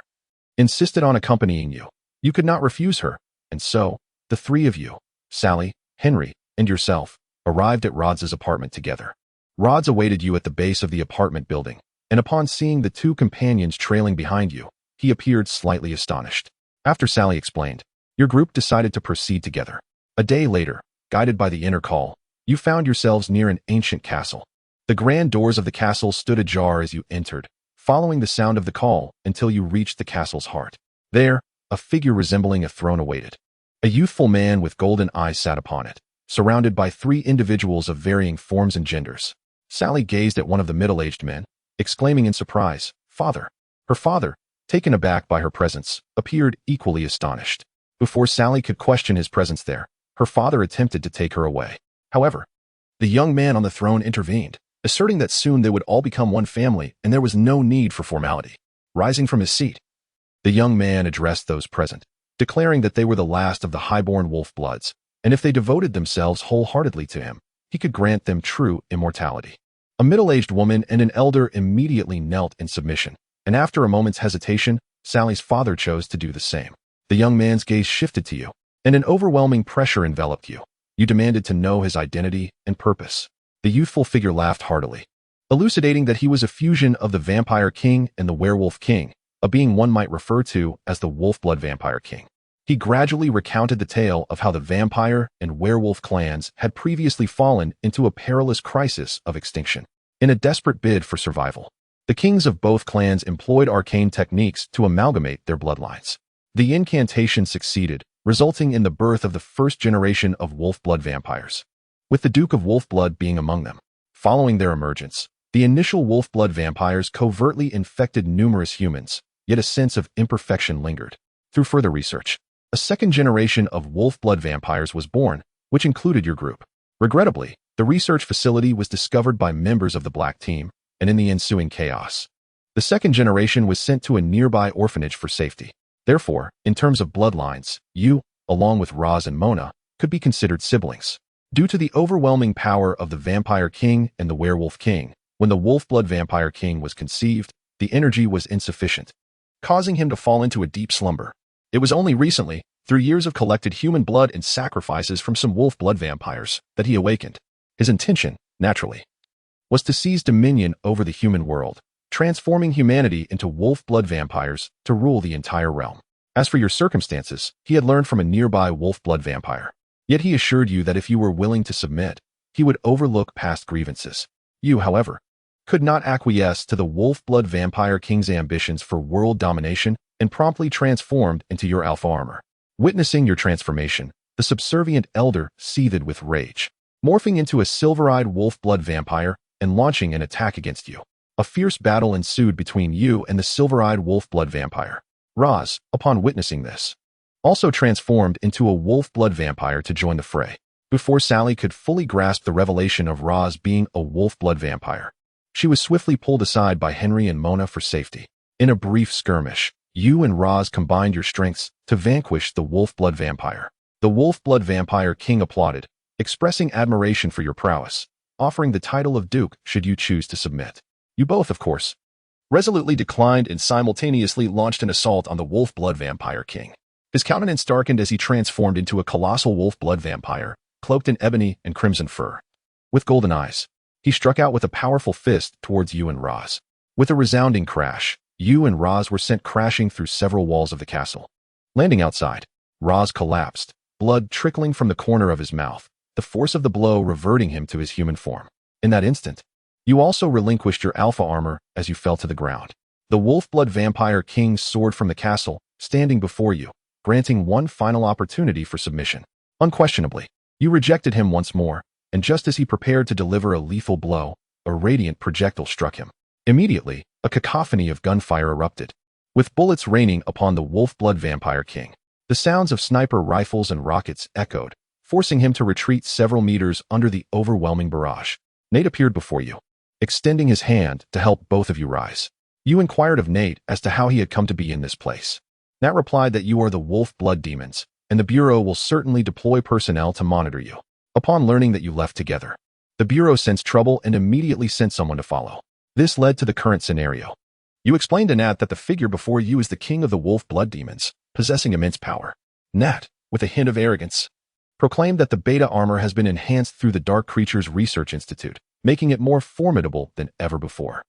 insisted on accompanying you. You could not refuse her, and so, the three of you, Sally, Henry, and yourself, arrived at Rods's apartment together. Rods awaited you at the base of the apartment building, and upon seeing the two companions trailing behind you, he appeared slightly astonished. After Sally explained, your group decided to proceed together. A day later, guided by the inner call, you found yourselves near an ancient castle. The grand doors of the castle stood ajar as you entered, following the sound of the call until you reached the castle's heart. There, a figure resembling a throne awaited. A youthful man with golden eyes sat upon it, surrounded by three individuals of varying forms and genders. Sally gazed at one of the middle-aged men, exclaiming in surprise, "Father." Her father, taken aback by her presence, appeared equally astonished. Before Sally could question his presence there, her father attempted to take her away. However, the young man on the throne intervened, asserting that soon they would all become one family and there was no need for formality. Rising from his seat, the young man addressed those present, declaring that they were the last of the highborn wolf-bloods, and if they devoted themselves wholeheartedly to him, he could grant them true immortality. A middle-aged woman and an elder immediately knelt in submission, and after a moment's hesitation, Sally's father chose to do the same. The young man's gaze shifted to you, and an overwhelming pressure enveloped you. You demanded to know his identity and purpose. The youthful figure laughed heartily, elucidating that he was a fusion of the Vampire King and the Werewolf King, a being one might refer to as the Wolf-blood Vampire King. He gradually recounted the tale of how the vampire and werewolf clans had previously fallen into a perilous crisis of extinction. In a desperate bid for survival, the kings of both clans employed arcane techniques to amalgamate their bloodlines. The incantation succeeded, resulting in the birth of the first generation of wolf-blood vampires, with the Duke of Wolf-blood being among them. Following their emergence, the initial wolf-blood vampires covertly infected numerous humans, yet a sense of imperfection lingered. Through further research, a second generation of wolf-blood vampires was born, which included your group. Regrettably, the research facility was discovered by members of the Black Team, and in the ensuing chaos, the second generation was sent to a nearby orphanage for safety. Therefore, in terms of bloodlines, you, along with Roz and Mona, could be considered siblings. Due to the overwhelming power of the Vampire King and the Werewolf King, when the Wolf-blood Vampire King was conceived, the energy was insufficient, causing him to fall into a deep slumber. It was only recently, through years of collected human blood and sacrifices from some wolf-blood vampires, that he awakened. His intention, naturally, was to seize dominion over the human world, transforming humanity into wolf-blood vampires to rule the entire realm. As for your circumstances, he had learned from a nearby wolf-blood vampire. Yet he assured you that if you were willing to submit, he would overlook past grievances. You, however, could not acquiesce to the wolf-blood vampire king's ambitions for world domination and promptly transformed into your alpha armor. Witnessing your transformation, the subservient elder seethed with rage, morphing into a silver-eyed wolf-blood vampire and launching an attack against you. A fierce battle ensued between you and the silver-eyed wolf-blood vampire. Roz, upon witnessing this, also transformed into a wolf-blood vampire to join the fray. Before Sally could fully grasp the revelation of Roz being a wolf-blood vampire, she was swiftly pulled aside by Henry and Mona for safety. In a brief skirmish, you and Roz combined your strengths to vanquish the wolf-blood vampire. The wolf-blood vampire king applauded, expressing admiration for your prowess, offering the title of Duke should you choose to submit. You both, of course, resolutely declined and simultaneously launched an assault on the wolf-blood vampire king. His countenance darkened as he transformed into a colossal wolf-blood vampire, cloaked in ebony and crimson fur. With golden eyes, he struck out with a powerful fist towards you and Roz. With a resounding crash, you and Roz were sent crashing through several walls of the castle. Landing outside, Roz collapsed, blood trickling from the corner of his mouth, the force of the blow reverting him to his human form. In that instant, you also relinquished your alpha armor as you fell to the ground. The wolf-blood vampire king soared from the castle, standing before you, granting one final opportunity for submission. Unquestionably, you rejected him once more, and just as he prepared to deliver a lethal blow, a radiant projectile struck him. Immediately, a cacophony of gunfire erupted, with bullets raining upon the wolf-blood vampire king. The sounds of sniper rifles and rockets echoed, forcing him to retreat several meters under the overwhelming barrage. Nate appeared before you, extending his hand to help both of you rise. You inquired of Nate as to how he had come to be in this place. Nat replied that you are the wolf-blood demons, and the Bureau will certainly deploy personnel to monitor you. Upon learning that you left together, the Bureau sensed trouble and immediately sent someone to follow. This led to the current scenario. You explained to Nat that the figure before you is the king of the wolf-blood demons, possessing immense power. Nat, with a hint of arrogance, proclaimed that the beta armor has been enhanced through the Dark Creatures Research Institute, making it more formidable than ever before.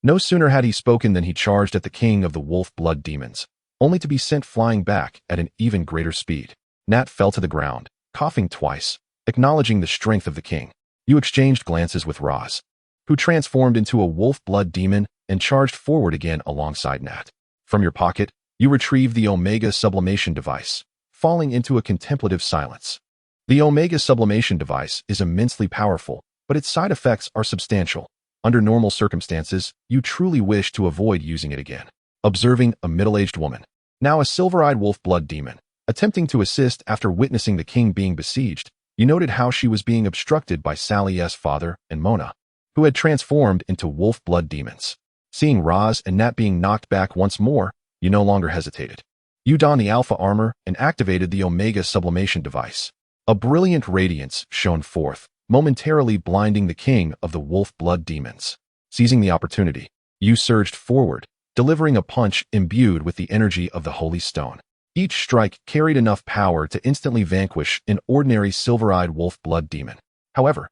No sooner had he spoken than he charged at the king of the wolf-blood demons, only to be sent flying back at an even greater speed. Nat fell to the ground, coughing twice, acknowledging the strength of the king. You exchanged glances with Roz, who transformed into a wolf-blood demon and charged forward again alongside Nat. From your pocket, you retrieved the Omega sublimation device, falling into a contemplative silence. The Omega sublimation device is immensely powerful, but its side effects are substantial. Under normal circumstances, you truly wish to avoid using it again. Observing a middle-aged woman, now a silver-eyed wolf-blood demon, attempting to assist after witnessing the king being besieged, you noted how she was being obstructed by Sally's father and Mona, who had transformed into wolf-blood demons. Seeing Roz and Nat being knocked back once more, you no longer hesitated. You donned the alpha armor and activated the Omega sublimation device. A brilliant radiance shone forth, momentarily blinding the king of the wolf-blood demons. Seizing the opportunity, you surged forward, delivering a punch imbued with the energy of the Holy Stone. Each strike carried enough power to instantly vanquish an ordinary silver-eyed wolf-blood demon. However,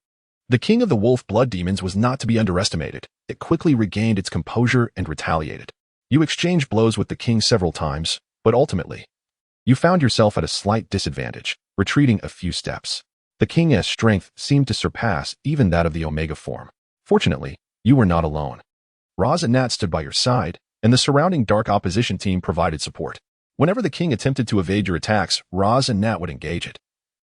the king of the wolf-blood demons was not to be underestimated. It quickly regained its composure and retaliated. You exchanged blows with the king several times, but ultimately, you found yourself at a slight disadvantage, retreating a few steps. The king's strength seemed to surpass even that of the Omega form. Fortunately, you were not alone. Roz and Nat stood by your side, and the surrounding dark opposition team provided support. Whenever the king attempted to evade your attacks, Roz and Nat would engage it.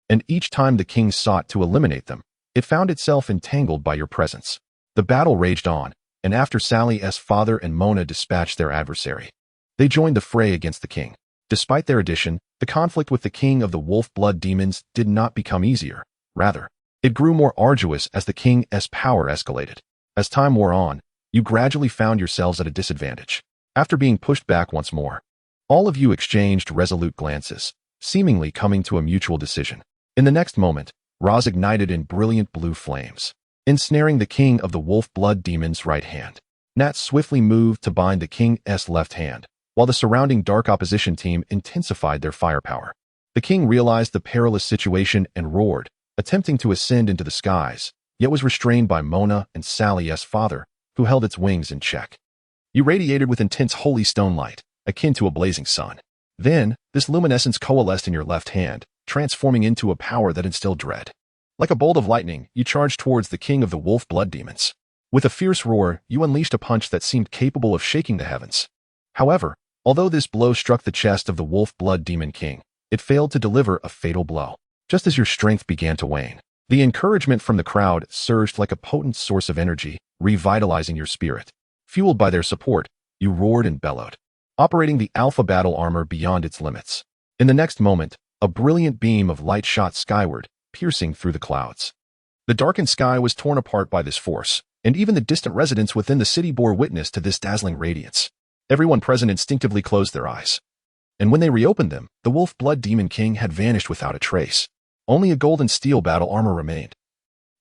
And each time the king sought to eliminate them, it found itself entangled by your presence. The battle raged on, and after Sally's father and Mona dispatched their adversary, they joined the fray against the king. Despite their addition, the conflict with the king of the wolf-blood demons did not become easier. Rather, it grew more arduous as the king's power escalated. As time wore on, you gradually found yourselves at a disadvantage. After being pushed back once more, all of you exchanged resolute glances, seemingly coming to a mutual decision. In the next moment, Roz ignited in brilliant blue flames, ensnaring the king of the wolf-blood demon's right hand. Nat swiftly moved to bind the king's left hand, while the surrounding dark opposition team intensified their firepower. The king realized the perilous situation and roared, attempting to ascend into the skies, yet was restrained by Mona and Sally's father, who held its wings in check. You radiated with intense holy stone light, akin to a blazing sun. Then, this luminescence coalesced in your left hand, transforming into a power that instilled dread. Like a bolt of lightning, you charged towards the king of the wolf-blood demons. With a fierce roar, you unleashed a punch that seemed capable of shaking the heavens. However, although this blow struck the chest of the wolf-blood demon king, it failed to deliver a fatal blow. Just as your strength began to wane, the encouragement from the crowd surged like a potent source of energy, revitalizing your spirit. Fueled by their support, you roared and bellowed, operating the alpha battle armor beyond its limits. In the next moment, a brilliant beam of light shot skyward, piercing through the clouds. The darkened sky was torn apart by this force, and even the distant residents within the city bore witness to this dazzling radiance. Everyone present instinctively closed their eyes. And when they reopened them, the Wolf Blood Demon King had vanished without a trace. Only a gold and steel battle armor remained.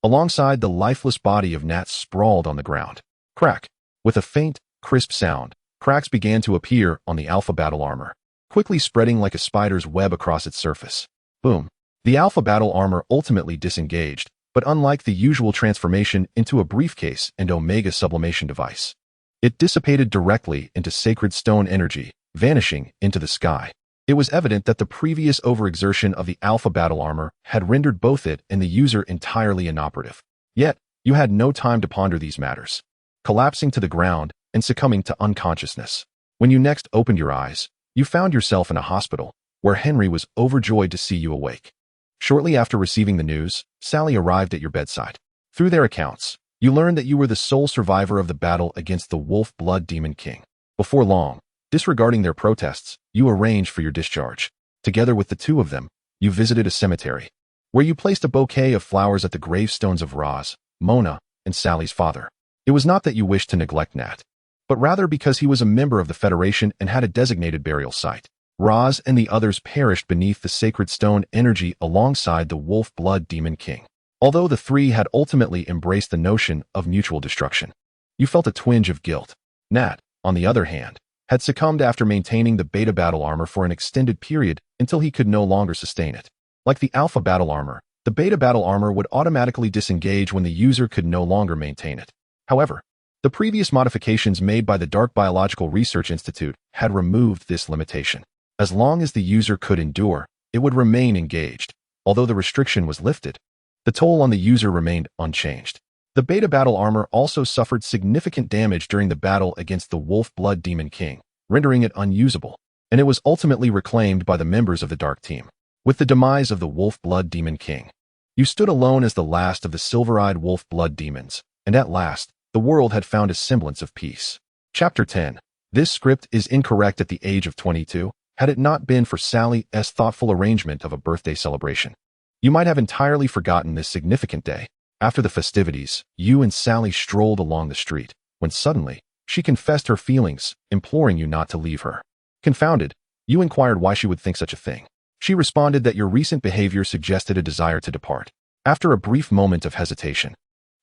Alongside the lifeless body of Nat sprawled on the ground. Crack! With a faint, crisp sound, cracks began to appear on the alpha battle armor, quickly spreading like a spider's web across its surface. Boom! The alpha battle armor ultimately disengaged, but unlike the usual transformation into a briefcase and omega sublimation device, it dissipated directly into sacred stone energy, vanishing into the sky. It was evident that the previous overexertion of the alpha battle armor had rendered both it and the user entirely inoperative. Yet, you had no time to ponder these matters. Collapsing to the ground and succumbing to unconsciousness. When you next opened your eyes, you found yourself in a hospital, where Henry was overjoyed to see you awake. Shortly after receiving the news, Sally arrived at your bedside. Through their accounts, you learned that you were the sole survivor of the battle against the Wolf Blood Demon King. Before long, disregarding their protests, you arranged for your discharge. Together with the two of them, you visited a cemetery, where you placed a bouquet of flowers at the gravestones of Roz, Mona, and Sally's father. It was not that you wished to neglect Nat, but rather because he was a member of the Federation and had a designated burial site. Roz and the others perished beneath the sacred stone energy alongside the Wolf Blood Demon King. Although the three had ultimately embraced the notion of mutual destruction, you felt a twinge of guilt. Nat, on the other hand, had succumbed after maintaining the beta battle armor for an extended period until he could no longer sustain it. Like the alpha battle armor, the beta battle armor would automatically disengage when the user could no longer maintain it. However, the previous modifications made by the Dark Biological Research Institute had removed this limitation. As long as the user could endure, it would remain engaged. Although the restriction was lifted, the toll on the user remained unchanged. The beta battle armor also suffered significant damage during the battle against the Wolf Blood Demon King, rendering it unusable, and it was ultimately reclaimed by the members of the Dark Team. With the demise of the Wolf Blood Demon King, you stood alone as the last of the silver-eyed Wolf Blood Demons, and at last, the world had found a semblance of peace. Chapter 10. This script is incorrect at the age of 22, had it not been for Sally's thoughtful arrangement of a birthday celebration. You might have entirely forgotten this significant day. After the festivities, you and Sally strolled along the street, when suddenly, she confessed her feelings, imploring you not to leave her. Confounded, you inquired why she would think such a thing. She responded that your recent behavior suggested a desire to depart. After a brief moment of hesitation,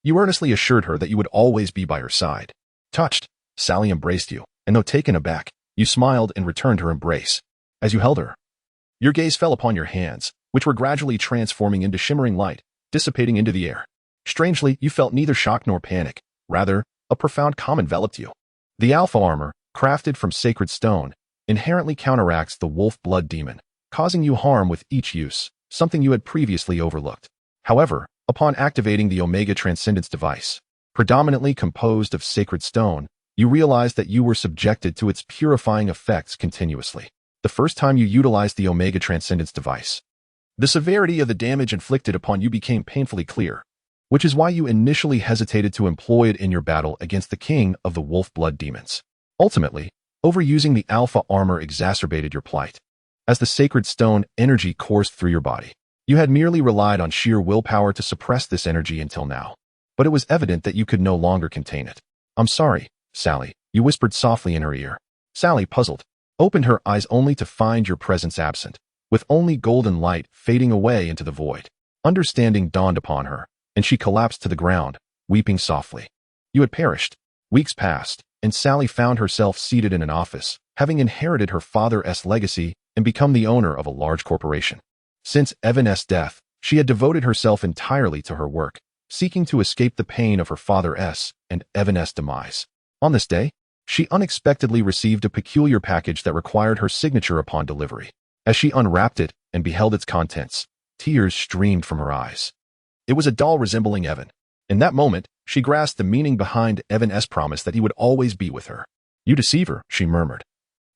you earnestly assured her that you would always be by her side. Touched, Sally embraced you, and though taken aback, you smiled and returned her embrace. As you held her, your gaze fell upon your hands, which were gradually transforming into shimmering light, dissipating into the air. Strangely, you felt neither shock nor panic. Rather, a profound calm enveloped you. The alpha armor, crafted from sacred stone, inherently counteracts the Wolf Blood Demon, causing you harm with each use, something you had previously overlooked. However, upon activating the Omega Transcendence device, predominantly composed of sacred stone, you realized that you were subjected to its purifying effects continuously. The first time you utilized the Omega Transcendence device, the severity of the damage inflicted upon you became painfully clear, which is why you initially hesitated to employ it in your battle against the king of the Wolf Blood Demons. Ultimately, overusing the alpha armor exacerbated your plight. As the sacred stone energy coursed through your body, you had merely relied on sheer willpower to suppress this energy until now. But it was evident that you could no longer contain it. I'm sorry, Sally, you whispered softly in her ear. Sally, puzzled, opened her eyes only to find your presence absent, with only golden light fading away into the void. Understanding dawned upon her, and she collapsed to the ground, weeping softly. You had perished. Weeks passed, and Sally found herself seated in an office, having inherited her father's legacy and become the owner of a large corporation. Since Evan's death, she had devoted herself entirely to her work, seeking to escape the pain of her father's and Evan's demise. On this day, she unexpectedly received a peculiar package that required her signature upon delivery. As she unwrapped it and beheld its contents, tears streamed from her eyes. It was a doll resembling Evan. In that moment, she grasped the meaning behind Evan's promise that he would always be with her. You deceive her, she murmured,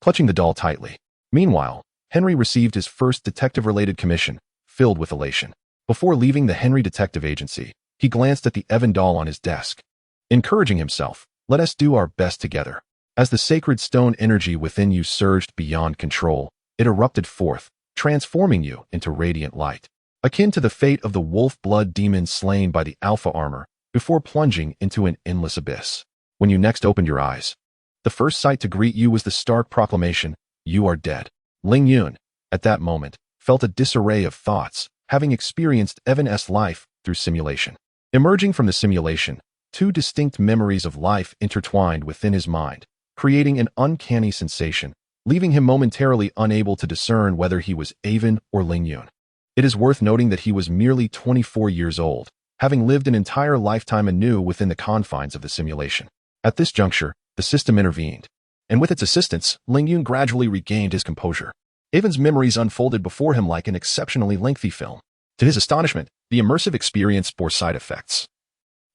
clutching the doll tightly. Meanwhile, Henry received his first detective-related commission, filled with elation. Before leaving the Henry Detective Agency, he glanced at the Evan doll on his desk, encouraging himself, "Let us do our best together." As the sacred stone energy within you surged beyond control, it erupted forth, transforming you into radiant light, akin to the fate of the wolf blood demon slain by the alpha armor before plunging into an endless abyss. When you next opened your eyes, the first sight to greet you was the stark proclamation, "You are dead." Ling Yun, at that moment, felt a disarray of thoughts, having experienced Evan's life through simulation. Emerging from the simulation, two distinct memories of life intertwined within his mind, creating an uncanny sensation, leaving him momentarily unable to discern whether he was Evan or Ling Yun. It is worth noting that he was merely 24 years old, having lived an entire lifetime anew within the confines of the simulation. At this juncture, the system intervened, and with its assistance, Ling Yun gradually regained his composure. Evan's memories unfolded before him like an exceptionally lengthy film. To his astonishment, the immersive experience bore side effects.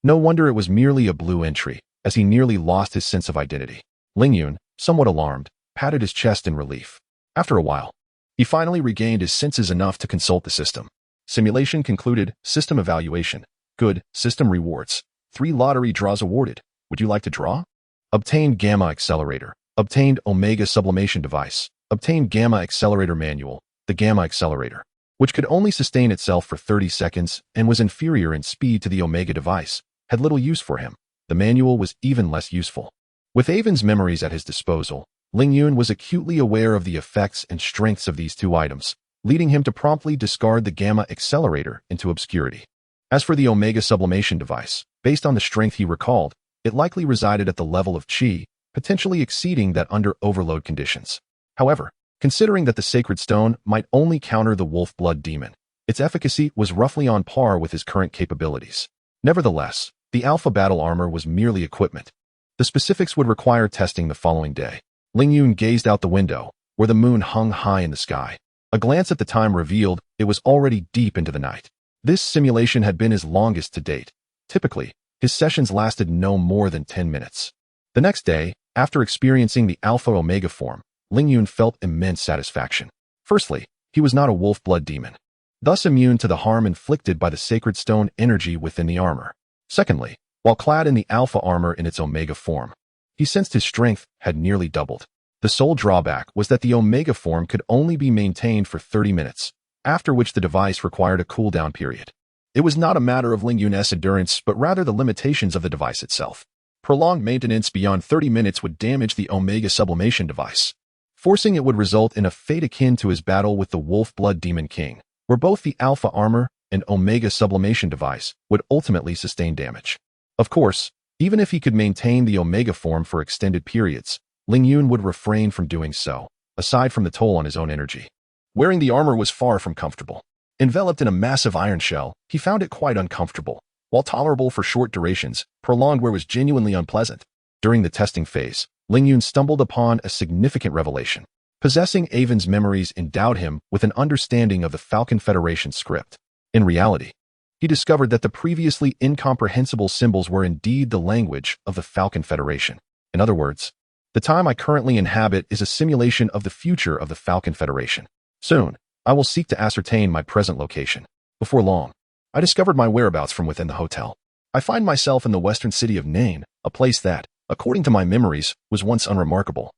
No wonder it was merely a blue entry, as he nearly lost his sense of identity. Ling Yun, somewhat alarmed, patted his chest in relief. After a while, he finally regained his senses enough to consult the system. Simulation concluded. System evaluation. Good. System rewards. 3 lottery draws awarded. Would you like to draw? Obtained Gamma Accelerator. Obtained Omega Sublimation Device. Obtained Gamma Accelerator Manual. The Gamma Accelerator, which could only sustain itself for 30 seconds and was inferior in speed to the Omega device, had little use for him. The manual was even less useful. With Evan's memories at his disposal, Ling Yun was acutely aware of the effects and strengths of these 2 items, leading him to promptly discard the Gamma Accelerator into obscurity. As for the Omega Sublimation Device, based on the strength he recalled, it likely resided at the level of Qi, potentially exceeding that under overload conditions. However, considering that the Sacred Stone might only counter the wolf blood demon, its efficacy was roughly on par with his current capabilities. Nevertheless, the Alpha Battle Armor was merely equipment. The specifics would require testing the following day. Ling Yun gazed out the window, where the moon hung high in the sky. A glance at the time revealed it was already deep into the night. This simulation had been his longest to date. Typically, his sessions lasted no more than 10 minutes. The next day, after experiencing the Alpha Omega form, Ling Yun felt immense satisfaction. Firstly, he was not a wolf blood demon, thus immune to the harm inflicted by the Sacred Stone energy within the armor. Secondly, while clad in the Alpha armor in its Omega form, he sensed his strength had nearly doubled. The sole drawback was that the Omega form could only be maintained for 30 minutes, after which the device required a cooldown period. It was not a matter of Ling Yun's endurance, but rather the limitations of the device itself. Prolonged maintenance beyond 30 minutes would damage the Omega Sublimation Device. Forcing it would result in a fate akin to his battle with the Wolf Blood Demon King, where both the Alpha armor and Omega Sublimation Device would ultimately sustain damage. Of course, even if he could maintain the Omega form for extended periods, Ling Yun would refrain from doing so, aside from the toll on his own energy. Wearing the armor was far from comfortable. Enveloped in a massive iron shell, he found it quite uncomfortable. While tolerable for short durations, prolonged wear was genuinely unpleasant. During the testing phase, Ling Yun stumbled upon a significant revelation. Possessing Evan's memories endowed him with an understanding of the Falcon Federation script. In reality, he discovered that the previously incomprehensible symbols were indeed the language of the Falcon Federation. In other words, the time I currently inhabit is a simulation of the future of the Falcon Federation. Soon, I will seek to ascertain my present location. Before long, I discovered my whereabouts from within the hotel. I find myself in the western city of Nain, a place that, according to my memories, was once unremarkable,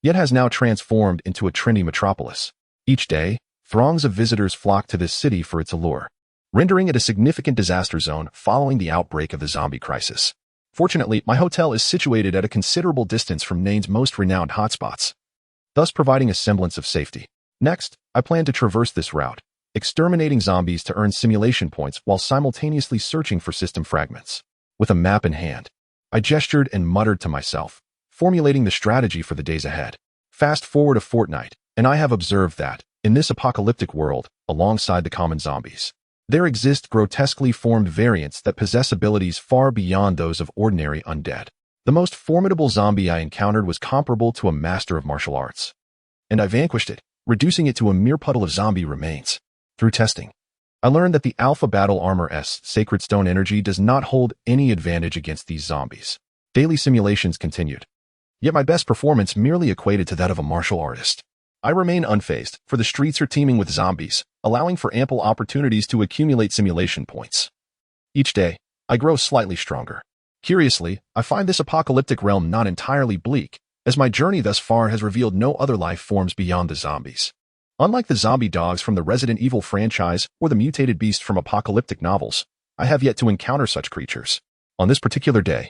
yet has now transformed into a trendy metropolis. Each day, throngs of visitors flock to this city for its allure, rendering it a significant disaster zone following the outbreak of the zombie crisis. Fortunately, my hotel is situated at a considerable distance from Nain's most renowned hotspots, thus providing a semblance of safety. Next, I plan to traverse this route, exterminating zombies to earn simulation points while simultaneously searching for system fragments. With a map in hand, I gestured and muttered to myself, formulating the strategy for the days ahead. Fast forward a fortnight, and I have observed that, in this apocalyptic world, alongside the common zombies, there exist grotesquely formed variants that possess abilities far beyond those of ordinary undead. The most formidable zombie I encountered was comparable to a master of martial arts, and I vanquished it, reducing it to a mere puddle of zombie remains. Through testing, I learned that the Alpha Battle Armor's Sacred Stone energy does not hold any advantage against these zombies. Daily simulations continued, yet my best performance merely equated to that of a martial artist. I remain unfazed, for the streets are teeming with zombies, allowing for ample opportunities to accumulate simulation points. Each day, I grow slightly stronger. Curiously, I find this apocalyptic realm not entirely bleak, as my journey thus far has revealed no other life forms beyond the zombies. Unlike the zombie dogs from the Resident Evil franchise or the mutated beasts from apocalyptic novels, I have yet to encounter such creatures. On this particular day,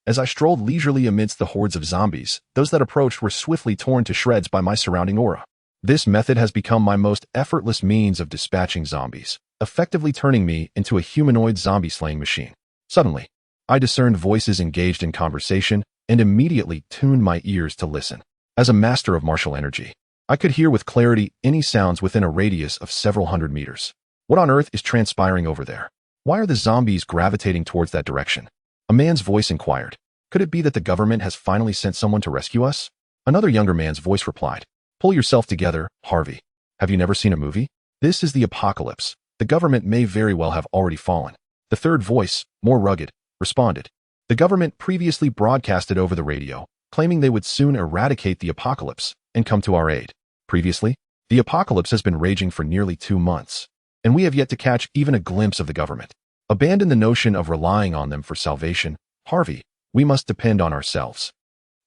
as I strolled leisurely amidst the hordes of zombies, those that approached were swiftly torn to shreds by my surrounding aura. This method has become my most effortless means of dispatching zombies, effectively turning me into a humanoid zombie-slaying machine. Suddenly, I discerned voices engaged in conversation and immediately tuned my ears to listen. As a master of martial energy, I could hear with clarity any sounds within a radius of several hundred meters. What on earth is transpiring over there? Why are the zombies gravitating towards that direction? A man's voice inquired. Could it be that the government has finally sent someone to rescue us? Another younger man's voice replied. Pull yourself together, Harvey. Have you never seen a movie? This is the apocalypse. The government may very well have already fallen. The third voice, more rugged, responded. The government previously broadcasted over the radio, claiming they would soon eradicate the apocalypse and come to our aid. Previously, the apocalypse has been raging for nearly 2 months, and we have yet to catch even a glimpse of the government. Abandon the notion of relying on them for salvation, Harvey. We must depend on ourselves.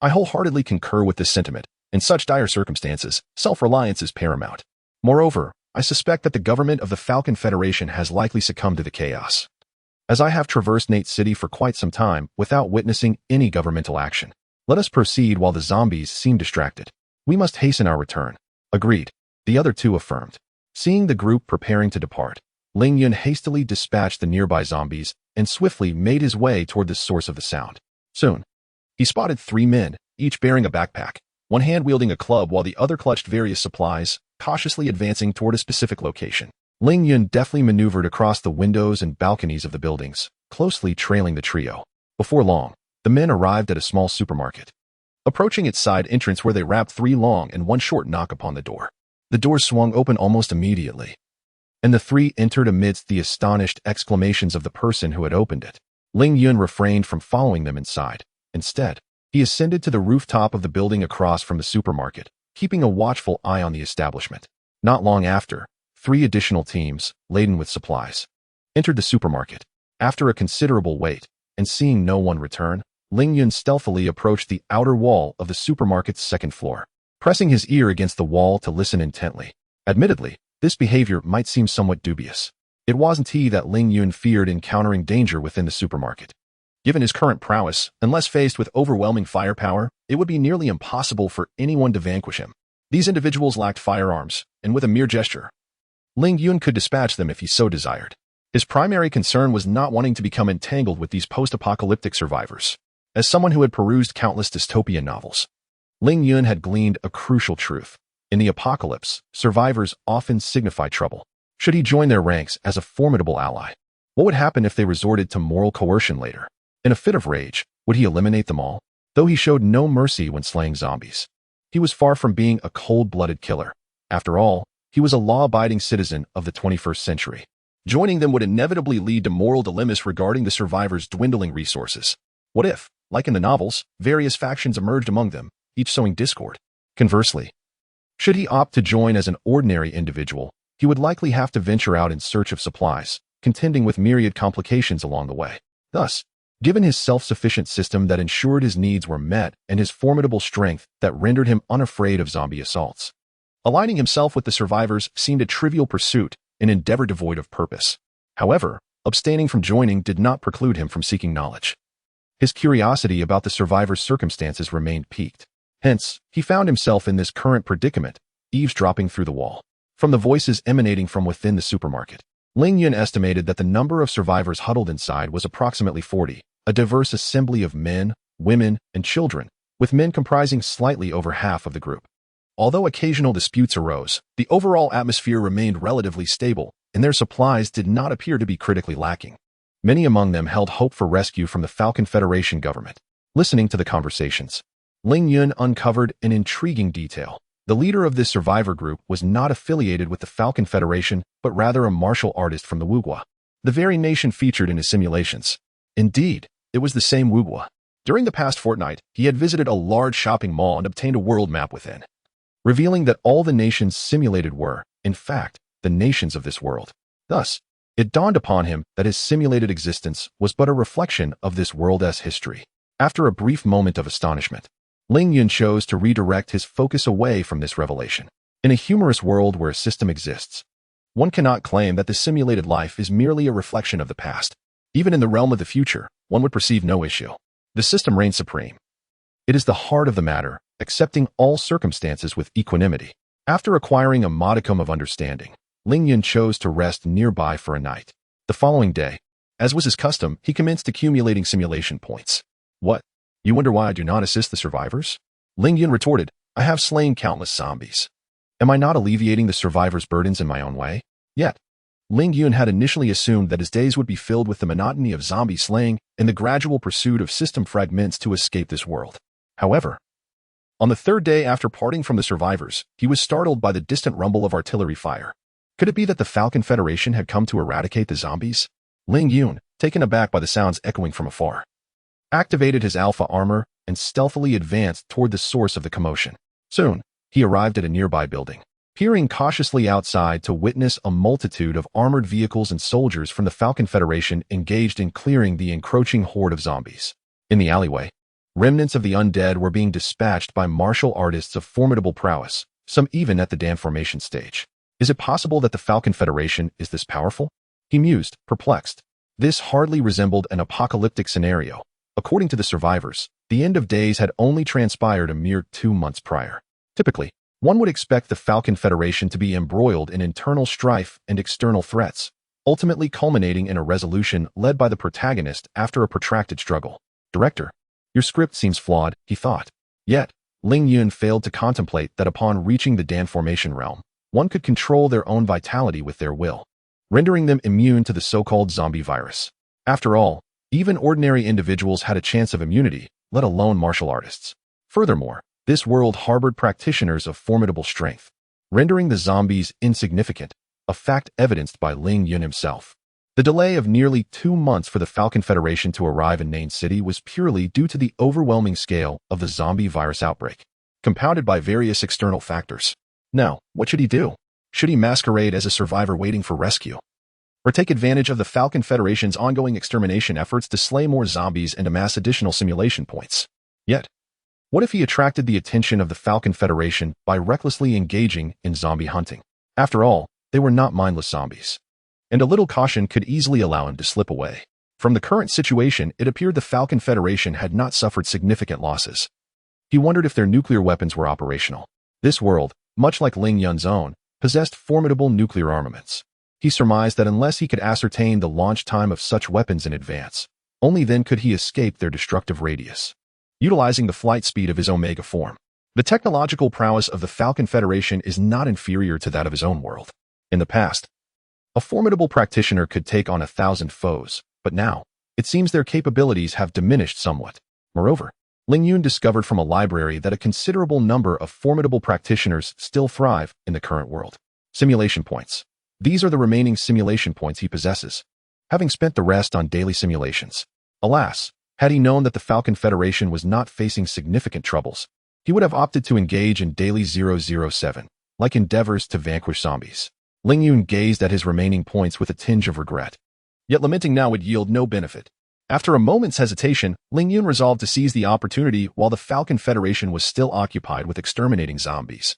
I wholeheartedly concur with this sentiment. In such dire circumstances, self-reliance is paramount. Moreover, I suspect that the government of the Falcon Federation has likely succumbed to the chaos. As I have traversed Nate City for quite some time without witnessing any governmental action, let us proceed while the zombies seem distracted. We must hasten our return. Agreed. The other two affirmed. Seeing the group preparing to depart, Ling Yun hastily dispatched the nearby zombies and swiftly made his way toward the source of the sound. Soon, he spotted 3 men, each bearing a backpack, one hand wielding a club while the other clutched various supplies, cautiously advancing toward a specific location. Ling Yun deftly maneuvered across the windows and balconies of the buildings, closely trailing the trio. Before long, the men arrived at a small supermarket. Approaching its side entrance where they rapped 3 long and 1 short knock upon the door. The door swung open almost immediately, and the 3 entered amidst the astonished exclamations of the person who had opened it. Ling Yun refrained from following them inside. Instead, he ascended to the rooftop of the building across from the supermarket, keeping a watchful eye on the establishment. Not long after, 3 additional teams, laden with supplies, entered the supermarket. After a considerable wait, and seeing no one return, Ling Yun stealthily approached the outer wall of the supermarket's 2nd floor, pressing his ear against the wall to listen intently. Admittedly, this behavior might seem somewhat dubious. It wasn't he that Ling Yun feared encountering danger within the supermarket. Given his current prowess, unless faced with overwhelming firepower, it would be nearly impossible for anyone to vanquish him. These individuals lacked firearms, and with a mere gesture, Ling Yun could dispatch them if he so desired. His primary concern was not wanting to become entangled with these post-apocalyptic survivors. As someone who had perused countless dystopian novels, Ling Yun had gleaned a crucial truth. In the apocalypse, survivors often signify trouble. Should he join their ranks as a formidable ally? What would happen if they resorted to moral coercion later? In a fit of rage, would he eliminate them all? Though he showed no mercy when slaying zombies, he was far from being a cold-blooded killer. After all, he was a law-abiding citizen of the 21st century. Joining them would inevitably lead to moral dilemmas regarding the survivors' dwindling resources. What if, like in the novels, various factions emerged among them, each sowing discord? Conversely, should he opt to join as an ordinary individual, he would likely have to venture out in search of supplies, contending with myriad complications along the way. Thus, given his self-sufficient system that ensured his needs were met and his formidable strength that rendered him unafraid of zombie assaults, aligning himself with the survivors seemed a trivial pursuit, an endeavor devoid of purpose. However, abstaining from joining did not preclude him from seeking knowledge. His curiosity about the survivors' circumstances remained piqued. Hence, he found himself in this current predicament, eavesdropping through the wall. From the voices emanating from within the supermarket, Ling Yun estimated that the number of survivors huddled inside was approximately 40, a diverse assembly of men, women, and children, with men comprising slightly over half of the group. Although occasional disputes arose, the overall atmosphere remained relatively stable, and their supplies did not appear to be critically lacking. Many among them held hope for rescue from the Falcon Federation government. Listening to the conversations, Ling Yun uncovered an intriguing detail. The leader of this survivor group was not affiliated with the Falcon Federation, but rather a martial artist from the Wuguo, the very nation featured in his simulations. Indeed, it was the same Wuguo. During the past fortnight, he had visited a large shopping mall and obtained a world map within. revealing that all the nations simulated were, in fact, the nations of this world. Thus, it dawned upon him that his simulated existence was but a reflection of this world's history. After a brief moment of astonishment, Ling Yun chose to redirect his focus away from this revelation. In a humorous world where a system exists, one cannot claim that the simulated life is merely a reflection of the past. Even in the realm of the future, one would perceive no issue. The system reigns supreme. It is the heart of the matter, accepting all circumstances with equanimity. After acquiring a modicum of understanding, Ling Yun chose to rest nearby for a night. The following day, as was his custom, he commenced accumulating simulation points. What? You wonder why I do not assist the survivors? Ling Yun retorted, I have slain countless zombies. Am I not alleviating the survivors' burdens in my own way? Yet, Ling Yun had initially assumed that his days would be filled with the monotony of zombie slaying and the gradual pursuit of system fragments to escape this world. However, on the third day after parting from the survivors, he was startled by the distant rumble of artillery fire. Could it be that the Falcon Federation had come to eradicate the zombies? Ling Yun, taken aback by the sounds echoing from afar, activated his alpha armor and stealthily advanced toward the source of the commotion. Soon, he arrived at a nearby building, peering cautiously outside to witness a multitude of armored vehicles and soldiers from the Falcon Federation engaged in clearing the encroaching horde of zombies. In the alleyway, remnants of the undead were being dispatched by martial artists of formidable prowess, some even at the Dan formation stage. Is it possible that the Falcon Federation is this powerful? He mused, perplexed. This hardly resembled an apocalyptic scenario. According to the survivors, the end of days had only transpired a mere 2 months prior. Typically, one would expect the Falcon Federation to be embroiled in internal strife and external threats, ultimately culminating in a resolution led by the protagonist after a protracted struggle. Director, your script seems flawed, he thought. Yet, Ling Yun failed to contemplate that upon reaching the Dan formation realm, one could control their own vitality with their will, rendering them immune to the so-called zombie virus. After all, even ordinary individuals had a chance of immunity, let alone martial artists. Furthermore, this world harbored practitioners of formidable strength, rendering the zombies insignificant, a fact evidenced by Ling Yun himself. The delay of nearly 2 months for the Falcon Federation to arrive in Nain City was purely due to the overwhelming scale of the zombie virus outbreak, compounded by various external factors. Now, what should he do? Should he masquerade as a survivor waiting for rescue? Or take advantage of the Falcon Federation's ongoing extermination efforts to slay more zombies and amass additional simulation points? Yet, what if he attracted the attention of the Falcon Federation by recklessly engaging in zombie hunting? After all, they were not mindless zombies, and a little caution could easily allow him to slip away. From the current situation, it appeared the Falcon Federation had not suffered significant losses. He wondered if their nuclear weapons were operational. This world, much like Ling Yun's own, possessed formidable nuclear armaments. He surmised that unless he could ascertain the launch time of such weapons in advance, only then could he escape their destructive radius, utilizing the flight speed of his Omega form. The technological prowess of the Falcon Federation is not inferior to that of his own world. In the past, a formidable practitioner could take on 1,000 foes, but now, it seems their capabilities have diminished somewhat. Moreover, Ling Yun discovered from a library that a considerable number of formidable practitioners still thrive in the current world. Simulation points. These are the remaining simulation points he possesses, having spent the rest on daily simulations. Alas, had he known that the Falcon Federation was not facing significant troubles, he would have opted to engage in daily 007, like endeavors to vanquish zombies. Ling Yun gazed at his remaining points with a tinge of regret. Yet lamenting now would yield no benefit. After a moment's hesitation, Ling Yun resolved to seize the opportunity while the Falcon Federation was still occupied with exterminating zombies,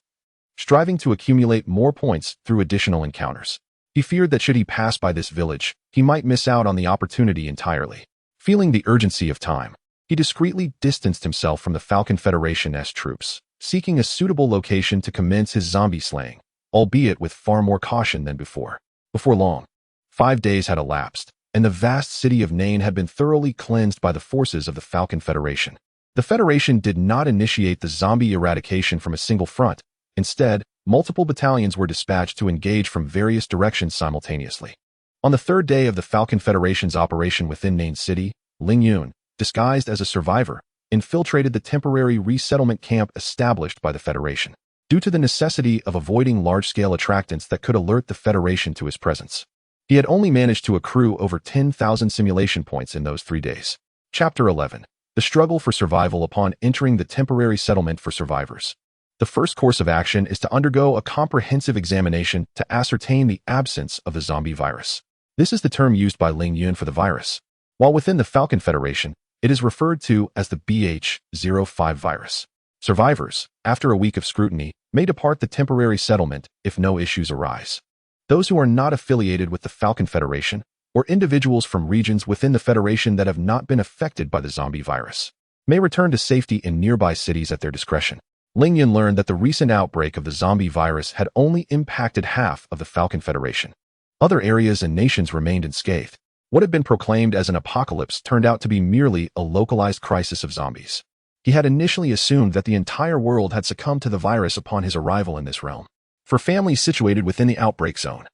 striving to accumulate more points through additional encounters. He feared that should he pass by this village, he might miss out on the opportunity entirely. Feeling the urgency of time, he discreetly distanced himself from the Falcon Federation's troops, seeking a suitable location to commence his zombie slaying, albeit with far more caution than before. Before long, 5 days had elapsed, and the vast city of Nain had been thoroughly cleansed by the forces of the Falcon Federation. The Federation did not initiate the zombie eradication from a single front. Instead, multiple battalions were dispatched to engage from various directions simultaneously. On the third day of the Falcon Federation's operation within Nain City, Ling Yun, disguised as a survivor, infiltrated the temporary resettlement camp established by the Federation, due to the necessity of avoiding large-scale attractants that could alert the Federation to his presence. He had only managed to accrue over 10,000 simulation points in those 3 days. Chapter 11. The Struggle for Survival upon entering the temporary settlement for survivors. The first course of action is to undergo a comprehensive examination to ascertain the absence of the zombie virus. This is the term used by Ling Yun for the virus. While within the Falcon Federation, it is referred to as the BH-05 virus. Survivors, after a week of scrutiny, may depart the temporary settlement if no issues arise. Those who are not affiliated with the Falcon Federation, or individuals from regions within the Federation that have not been affected by the zombie virus, may return to safety in nearby cities at their discretion. Ling Yun learned that the recent outbreak of the zombie virus had only impacted half of the Falcon Federation. Other areas and nations remained unscathed. What had been proclaimed as an apocalypse turned out to be merely a localized crisis of zombies. He had initially assumed that the entire world had succumbed to the virus upon his arrival in this realm. For families situated within the outbreak zone,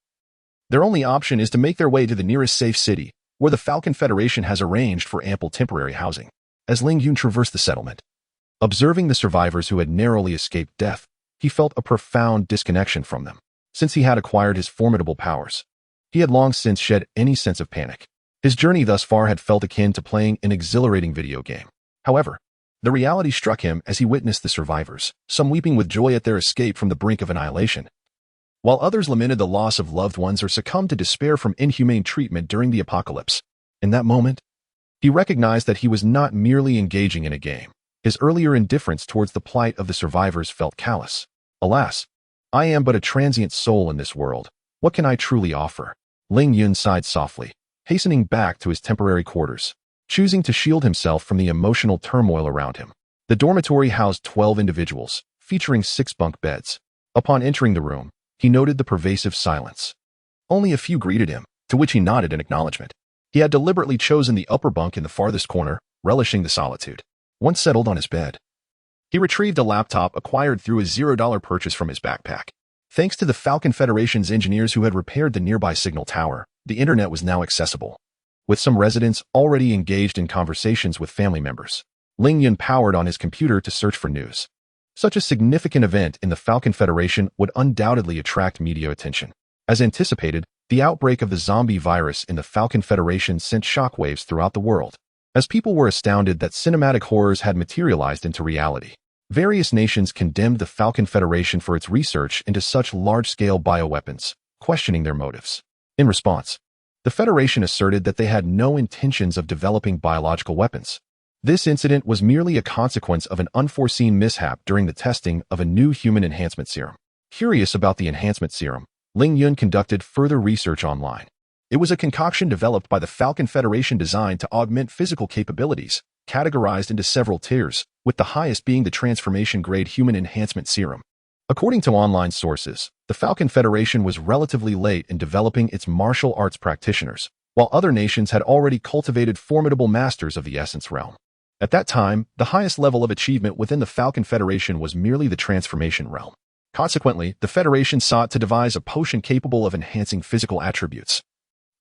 their only option is to make their way to the nearest safe city, where the Falcon Federation has arranged for ample temporary housing. As Ling Yun traversed the settlement, observing the survivors who had narrowly escaped death, he felt a profound disconnection from them. Since he had acquired his formidable powers, he had long since shed any sense of panic. His journey thus far had felt akin to playing an exhilarating video game. However, the reality struck him as he witnessed the survivors, some weeping with joy at their escape from the brink of annihilation, while others lamented the loss of loved ones or succumbed to despair from inhumane treatment during the apocalypse. In that moment, he recognized that he was not merely engaging in a game. His earlier indifference towards the plight of the survivors felt callous. Alas, I am but a transient soul in this world. What can I truly offer? Ling Yun sighed softly, hastening back to his temporary quarters, choosing to shield himself from the emotional turmoil around him. The dormitory housed 12 individuals, featuring 6 bunk beds. Upon entering the room, he noted the pervasive silence. Only a few greeted him, to which he nodded in acknowledgement. He had deliberately chosen the upper bunk in the farthest corner, relishing the solitude. Once settled on his bed, he retrieved a laptop acquired through a $0 purchase from his backpack. Thanks to the Falcon Federation's engineers who had repaired the nearby signal tower, the internet was now accessible. With some residents already engaged in conversations with family members, Ling Yun powered on his computer to search for news. Such a significant event in the Falcon Federation would undoubtedly attract media attention. As anticipated, the outbreak of the zombie virus in the Falcon Federation sent shockwaves throughout the world, as people were astounded that cinematic horrors had materialized into reality. Various nations condemned the Falcon Federation for its research into such large-scale bioweapons, questioning their motives. In response, the Federation asserted that they had no intentions of developing biological weapons. This incident was merely a consequence of an unforeseen mishap during the testing of a new human enhancement serum. Curious about the enhancement serum, Ling Yun conducted further research online. It was a concoction developed by the Falcon Federation designed to augment physical capabilities, categorized into several tiers, with the highest being the transformation-grade human enhancement serum. According to online sources, the Falcon Federation was relatively late in developing its martial arts practitioners, while other nations had already cultivated formidable masters of the essence realm. At that time, the highest level of achievement within the Falcon Federation was merely the transformation realm. Consequently, the Federation sought to devise a potion capable of enhancing physical attributes,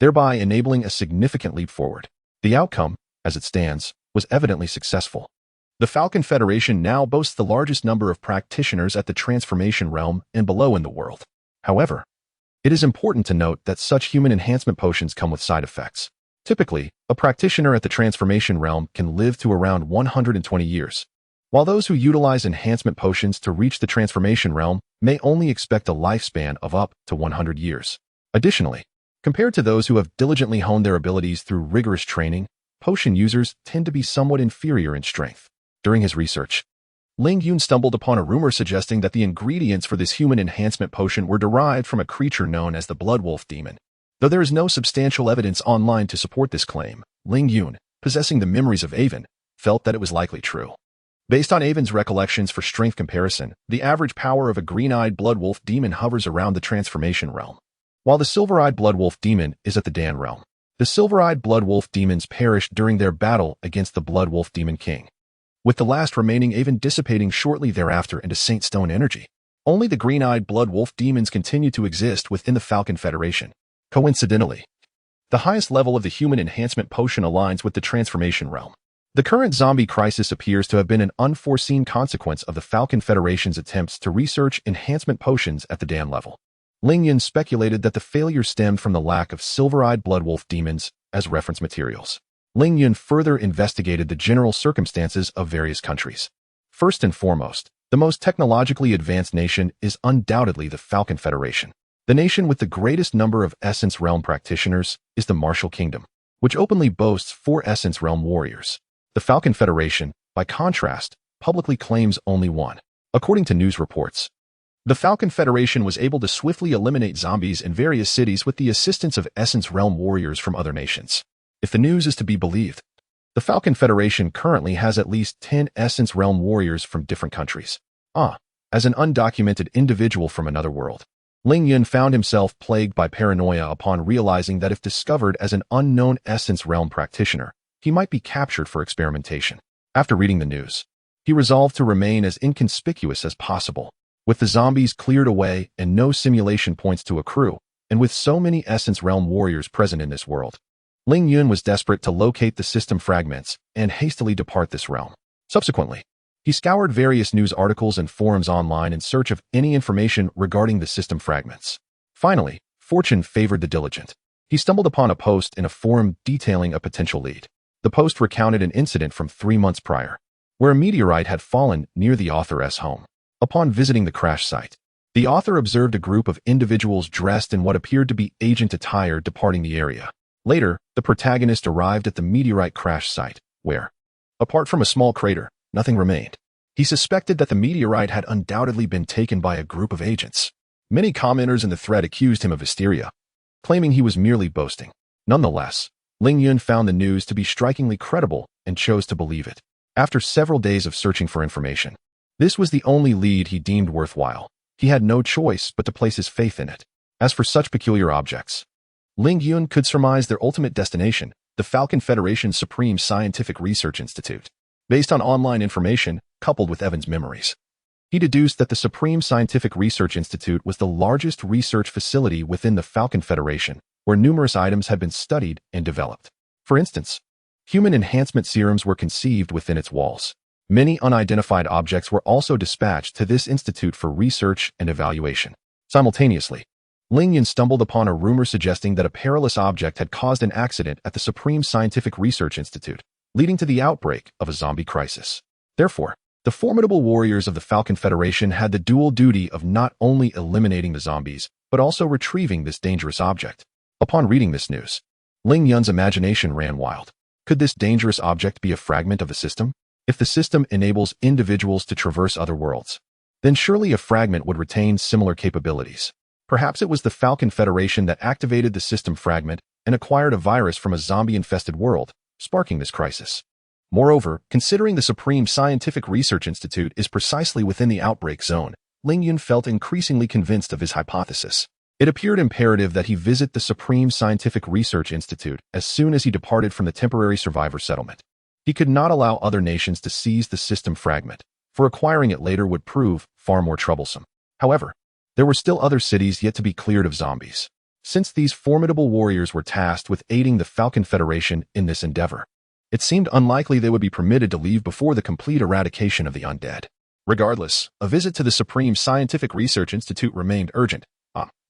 thereby enabling a significant leap forward. The outcome, as it stands, was evidently successful. The Falcon Federation now boasts the largest number of practitioners at the transformation realm and below in the world. However, it is important to note that such human enhancement potions come with side effects. Typically, a practitioner at the transformation realm can live to around 120 years, while those who utilize enhancement potions to reach the transformation realm may only expect a lifespan of up to 100 years. Additionally, compared to those who have diligently honed their abilities through rigorous training, potion users tend to be somewhat inferior in strength. During his research, Ling Yun stumbled upon a rumor suggesting that the ingredients for this human enhancement potion were derived from a creature known as the Blood Wolf Demon. Though there is no substantial evidence online to support this claim, Ling Yun, possessing the memories of Avon, felt that it was likely true. Based on Avon's recollections for strength comparison, the average power of a green-eyed Blood Wolf Demon hovers around the transformation realm, while the silver-eyed Blood Wolf Demon is at the Dan realm. The silver-eyed Blood Wolf Demons perished during their battle against the Blood Wolf Demon King, with the last remaining Avon dissipating shortly thereafter into Saint Stone energy. Only the green-eyed Blood Wolf Demons continue to exist within the Falcon Federation. Coincidentally, the highest level of the human enhancement potion aligns with the transformation realm. The current zombie crisis appears to have been an unforeseen consequence of the Falcon Federation's attempts to research enhancement potions at the Dan level. Ling Yun speculated that the failure stemmed from the lack of silver-eyed Blood Wolf Demons as reference materials. Ling Yun further investigated the general circumstances of various countries. First and foremost, The most technologically advanced nation is undoubtedly the Falcon Federation. The nation with the greatest number of Essence Realm practitioners is the Martial Kingdom, which openly boasts 4 Essence Realm warriors. The Falcon Federation, by contrast, publicly claims only 1. According to news reports, the Falcon Federation was able to swiftly eliminate zombies in various cities with the assistance of Essence Realm warriors from other nations. If the news is to be believed, the Falcon Federation currently has at least 10 Essence Realm warriors from different countries. As an undocumented individual from another world, Ling Yun found himself plagued by paranoia upon realizing that if discovered as an unknown Essence Realm practitioner, he might be captured for experimentation. After reading the news, he resolved to remain as inconspicuous as possible. With the zombies cleared away and no simulation points to accrue, and with so many Essence Realm warriors present in this world, Ling Yun was desperate to locate the system fragments and hastily depart this realm. Subsequently, he scoured various news articles and forums online in search of any information regarding the system fragments. Finally, fortune favored the diligent. He stumbled upon a post in a forum detailing a potential lead. The post recounted an incident from 3 months prior, where a meteorite had fallen near the author's home. Upon visiting the crash site, the author observed a group of individuals dressed in what appeared to be agent attire departing the area. Later, the protagonist arrived at the meteorite crash site, where, apart from a small crater, nothing remained. He suspected that the meteorite had undoubtedly been taken by a group of agents. Many commenters in the thread accused him of hysteria, claiming he was merely boasting. Nonetheless, Ling Yun found the news to be strikingly credible and chose to believe it. After several days of searching for information, this was the only lead he deemed worthwhile. He had no choice but to place his faith in it. As for such peculiar objects, Ling Yun could surmise their ultimate destination, the Falcon Federation's Supreme Scientific Research Institute. Based on online information, coupled with Evan's memories, he deduced that the Supreme Scientific Research Institute was the largest research facility within the Falcon Federation, where numerous items had been studied and developed. For instance, human enhancement serums were conceived within its walls. Many unidentified objects were also dispatched to this institute for research and evaluation. Simultaneously, Ling Yun stumbled upon a rumor suggesting that a perilous object had caused an accident at the Supreme Scientific Research Institute, leading to the outbreak of a zombie crisis. Therefore, the formidable warriors of the Falcon Federation had the dual duty of not only eliminating the zombies, but also retrieving this dangerous object. Upon reading this news, Ling Yun's imagination ran wild. Could this dangerous object be a fragment of the system? If the system enables individuals to traverse other worlds, then surely a fragment would retain similar capabilities. Perhaps it was the Falcon Federation that activated the system fragment and acquired a virus from a zombie-infested world, sparking this crisis. Moreover, considering the Supreme Scientific Research Institute is precisely within the outbreak zone, Ling Yun felt increasingly convinced of his hypothesis. It appeared imperative that he visit the Supreme Scientific Research Institute as soon as he departed from the temporary survivor settlement. He could not allow other nations to seize the system fragment, for acquiring it later would prove far more troublesome. However, there were still other cities yet to be cleared of zombies. Since these formidable warriors were tasked with aiding the Falcon Federation in this endeavor, it seemed unlikely they would be permitted to leave before the complete eradication of the undead. Regardless, a visit to the Supreme Scientific Research Institute remained urgent.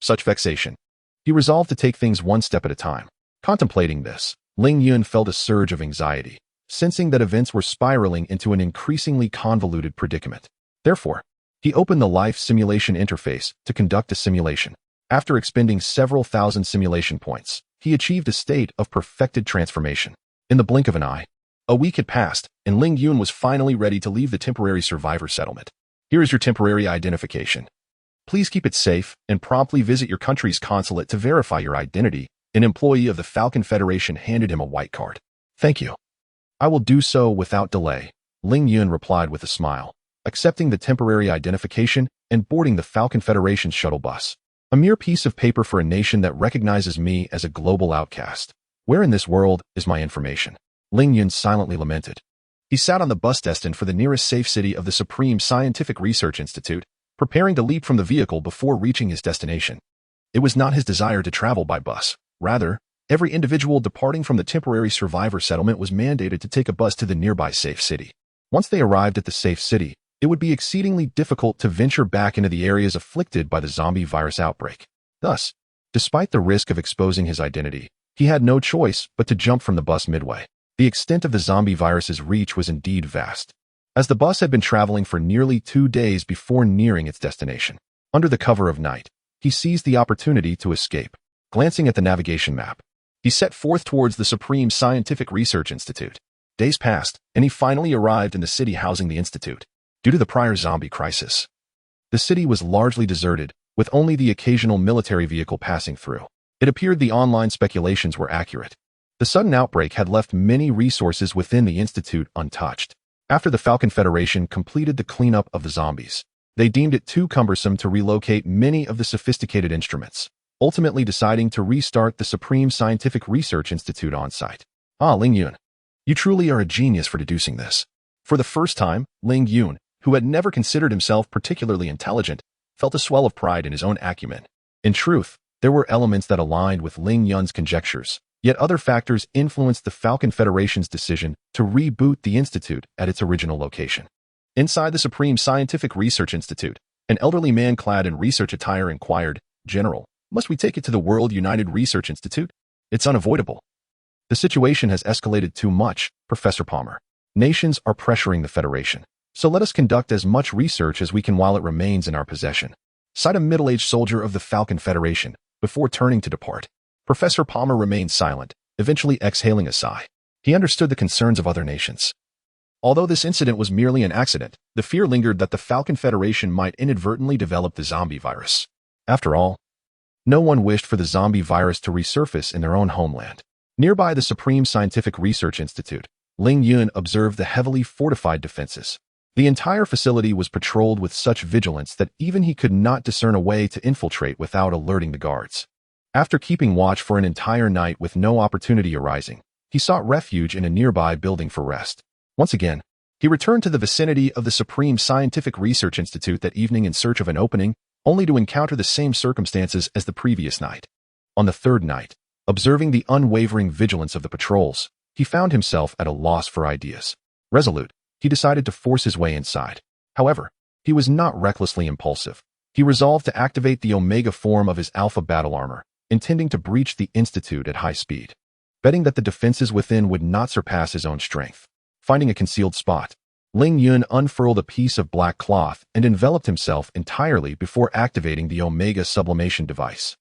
Such vexation. He resolved to take things one step at a time. Contemplating this, Ling Yun felt a surge of anxiety, sensing that events were spiraling into an increasingly convoluted predicament. Therefore, he opened the life simulation interface to conduct a simulation. After expending several thousand simulation points, he achieved a state of perfected transformation. In the blink of an eye, a week had passed, and Ling Yun was finally ready to leave the temporary survivor settlement. Here is your temporary identification. Please keep it safe and promptly visit your country's consulate to verify your identity. An employee of the Falcon Federation handed him a white card. Thank you. I will do so without delay, Ling Yun replied with a smile, accepting the temporary identification and boarding the Falcon Federation's shuttle bus. A mere piece of paper for a nation that recognizes me as a global outcast. Where in this world is my information? Ling Yun silently lamented. He sat on the bus destined for the nearest safe city of the Supreme Scientific Research Institute, preparing to leap from the vehicle before reaching his destination. It was not his desire to travel by bus. Rather, every individual departing from the temporary survivor settlement was mandated to take a bus to the nearby safe city. Once they arrived at the safe city, it would be exceedingly difficult to venture back into the areas afflicted by the zombie virus outbreak. Thus, despite the risk of exposing his identity, he had no choice but to jump from the bus midway. The extent of the zombie virus's reach was indeed vast. as the bus had been traveling for nearly 2 days before nearing its destination. Under the cover of night, he seized the opportunity to escape. Glancing at the navigation map, he set forth towards the Supreme Scientific Research Institute. Days passed, and he finally arrived in the city housing the institute. Due to the prior zombie crisis, the city was largely deserted, with only the occasional military vehicle passing through. It appeared the online speculations were accurate. The sudden outbreak had left many resources within the institute untouched. After the Falcon Federation completed the cleanup of the zombies, they deemed it too cumbersome to relocate many of the sophisticated instruments, ultimately deciding to restart the Supreme Scientific Research Institute on-site. Ling Yun, you truly are a genius for deducing this. For the first time, Ling Yun, who had never considered himself particularly intelligent, felt a swell of pride in his own acumen. In truth, there were elements that aligned with Ling Yun's conjectures, yet other factors influenced the Falcon Federation's decision to reboot the institute at its original location. Inside the Supreme Scientific Research Institute, an elderly man clad in research attire inquired, "General, must we take it to the World United Research Institute? It's unavoidable. The situation has escalated too much, Professor Palmer. Nations are pressuring the Federation, so let us conduct as much research as we can while it remains in our possession," sighed a middle-aged soldier of the Falcon Federation before turning to depart. Professor Palmer remained silent, eventually exhaling a sigh. He understood the concerns of other nations. Although this incident was merely an accident, the fear lingered that the Falcon Federation might inadvertently develop the zombie virus. After all, no one wished for the zombie virus to resurface in their own homeland. Nearby the Supreme Scientific Research Institute, Ling Yun observed the heavily fortified defenses. The entire facility was patrolled with such vigilance that even he could not discern a way to infiltrate without alerting the guards. After keeping watch for an entire night with no opportunity arising, he sought refuge in a nearby building for rest. Once again, he returned to the vicinity of the Supreme Scientific Research Institute that evening in search of an opening, only to encounter the same circumstances as the previous night. On the third night, observing the unwavering vigilance of the patrols, he found himself at a loss for ideas. Resolute, he decided to force his way inside. However, he was not recklessly impulsive. He resolved to activate the Omega form of his Alpha battle armor, intending to breach the institute at high speed, betting that the defenses within would not surpass his own strength. Finding a concealed spot, Ling Yun unfurled a piece of black cloth and enveloped himself entirely before activating the Omega sublimation device.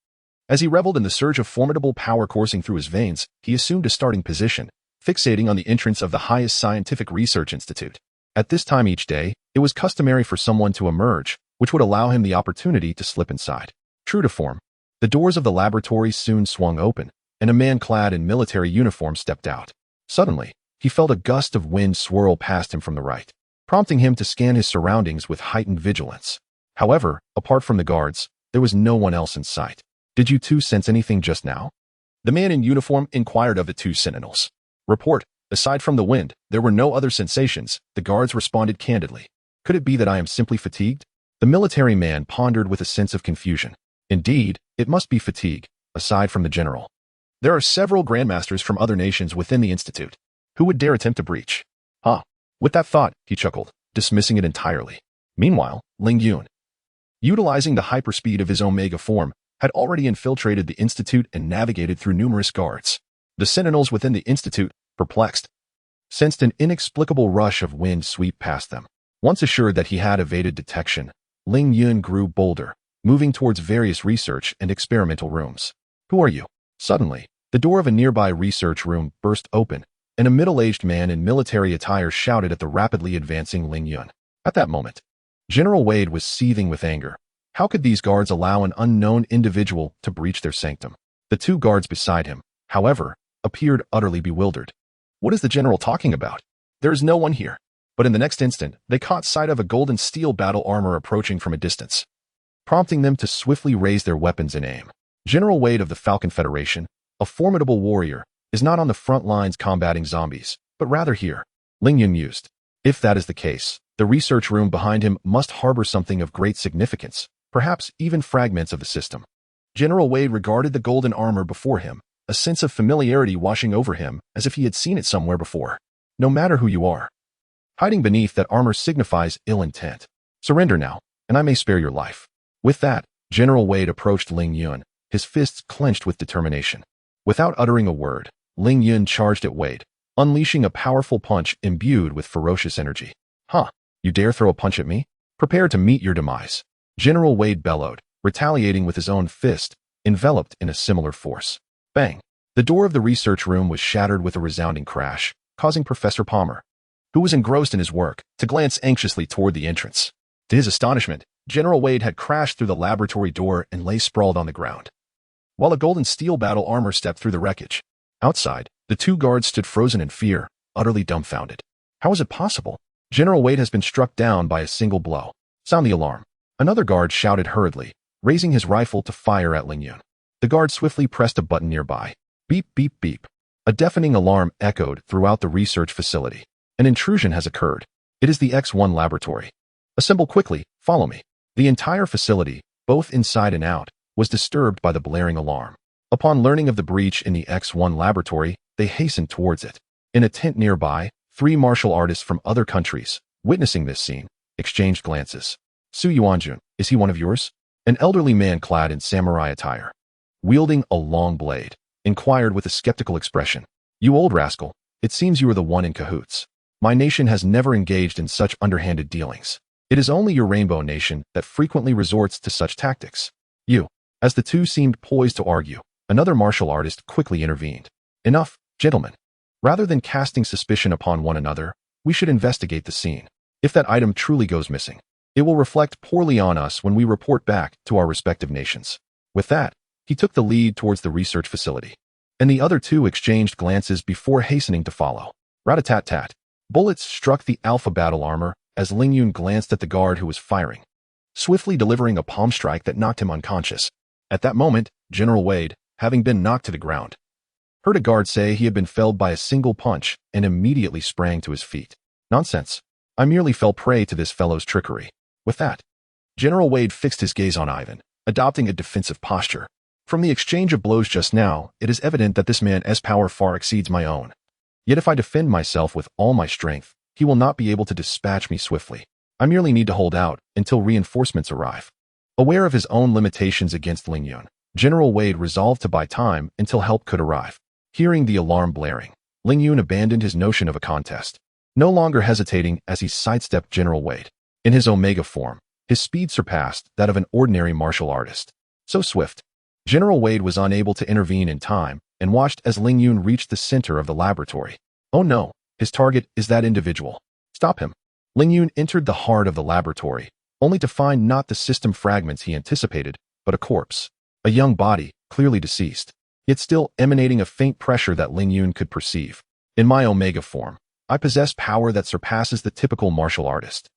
As he reveled in the surge of formidable power coursing through his veins, he assumed a starting position, fixating on the entrance of the highest scientific research institute. At this time each day, it was customary for someone to emerge, which would allow him the opportunity to slip inside. True to form, the doors of the laboratory soon swung open, and a man clad in military uniform stepped out. Suddenly, he felt a gust of wind swirl past him from the right, prompting him to scan his surroundings with heightened vigilance. However, apart from the guards, there was no one else in sight. "Did you two sense anything just now?" The man in uniform inquired of the two sentinels. "Report, aside from the wind, there were no other sensations," the guards responded candidly. "Could it be that I am simply fatigued?" The military man pondered with a sense of confusion. Indeed, it must be fatigue, aside from the general. There are several grandmasters from other nations within the institute. Who would dare attempt a breach? With that thought, he chuckled, dismissing it entirely. Meanwhile, Ling Yun, utilizing the hyperspeed of his Omega form, had already infiltrated the institute and navigated through numerous guards. The sentinels within the institute, perplexed, sensed an inexplicable rush of wind sweep past them. Once assured that he had evaded detection, Ling Yun grew bolder, moving towards various research and experimental rooms. "Who are you?" Suddenly, the door of a nearby research room burst open, and a middle-aged man in military attire shouted at the rapidly advancing Ling Yun. At that moment, General Wade was seething with anger. How could these guards allow an unknown individual to breach their sanctum? The two guards beside him, however, appeared utterly bewildered. "What is the general talking about? There is no one here." But in the next instant, they caught sight of a golden steel battle armor approaching from a distance, prompting them to swiftly raise their weapons and aim. General Wade of the Falcon Federation, a formidable warrior, is not on the front lines combating zombies, but rather here, Ling Yun mused. If that is the case, the research room behind him must harbor something of great significance, perhaps even fragments of the system. General Wade regarded the golden armor before him, a sense of familiarity washing over him as if he had seen it somewhere before. No matter who you are, hiding beneath that armor signifies ill intent. Surrender now, and I may spare your life. With that, General Wade approached Ling Yun, his fists clenched with determination. Without uttering a word, Ling Yun charged at Wade, unleashing a powerful punch imbued with ferocious energy. Huh, you dare throw a punch at me? Prepare to meet your demise. General Wade bellowed, retaliating with his own fist, enveloped in a similar force. Bang! The door of the research room was shattered with a resounding crash, causing Professor Palmer, who was engrossed in his work, to glance anxiously toward the entrance. To his astonishment, General Wade had crashed through the laboratory door and lay sprawled on the ground, while a golden steel battle armor stepped through the wreckage. Outside, the two guards stood frozen in fear, utterly dumbfounded. How is it possible? General Wade has been struck down by a single blow. Sound the alarm. Another guard shouted hurriedly, raising his rifle to fire at Ling Yun. The guard swiftly pressed a button nearby. Beep, beep, beep. A deafening alarm echoed throughout the research facility. An intrusion has occurred. It is the X1 laboratory. Assemble quickly, follow me. The entire facility, both inside and out, was disturbed by the blaring alarm. Upon learning of the breach in the X1 laboratory, they hastened towards it. In a tent nearby, 3 martial artists from other countries, witnessing this scene, exchanged glances. Su Yuanjun, is he one of yours? An elderly man clad in samurai attire, wielding a long blade, inquired with a skeptical expression. You old rascal, it seems you are the one in cahoots. My nation has never engaged in such underhanded dealings. It is only your Rainbow Nation that frequently resorts to such tactics. You. As the two seemed poised to argue, another martial artist quickly intervened. Enough, gentlemen. Rather than casting suspicion upon one another, we should investigate the scene. If that item truly goes missing, it will reflect poorly on us when we report back to our respective nations. With that, he took the lead towards the research facility, and the other two exchanged glances before hastening to follow. Rat-a-tat-tat. Bullets struck the alpha battle armor as Ling Yun glanced at the guard who was firing, swiftly delivering a palm strike that knocked him unconscious. At that moment, General Wade, having been knocked to the ground, heard a guard say he had been felled by a single punch and immediately sprang to his feet. Nonsense. I merely fell prey to this fellow's trickery. With that, General Wade fixed his gaze on Ivan, adopting a defensive posture. From the exchange of blows just now, it is evident that this man's power far exceeds my own. Yet if I defend myself with all my strength, he will not be able to dispatch me swiftly. I merely need to hold out until reinforcements arrive. Aware of his own limitations against Ling Yun, General Wade resolved to buy time until help could arrive. Hearing the alarm blaring, Ling Yun abandoned his notion of a contest, no longer hesitating as he sidestepped General Wade. In his Omega form, his speed surpassed that of an ordinary martial artist. So swift, General Wade was unable to intervene in time and watched as Ling Yun reached the center of the laboratory. Oh no, his target is that individual. Stop him. Ling Yun entered the heart of the laboratory, only to find not the system fragments he anticipated, but a corpse. A young body, clearly deceased, yet still emanating a faint pressure that Ling Yun could perceive. In my Omega form, I possess power that surpasses the typical martial artist.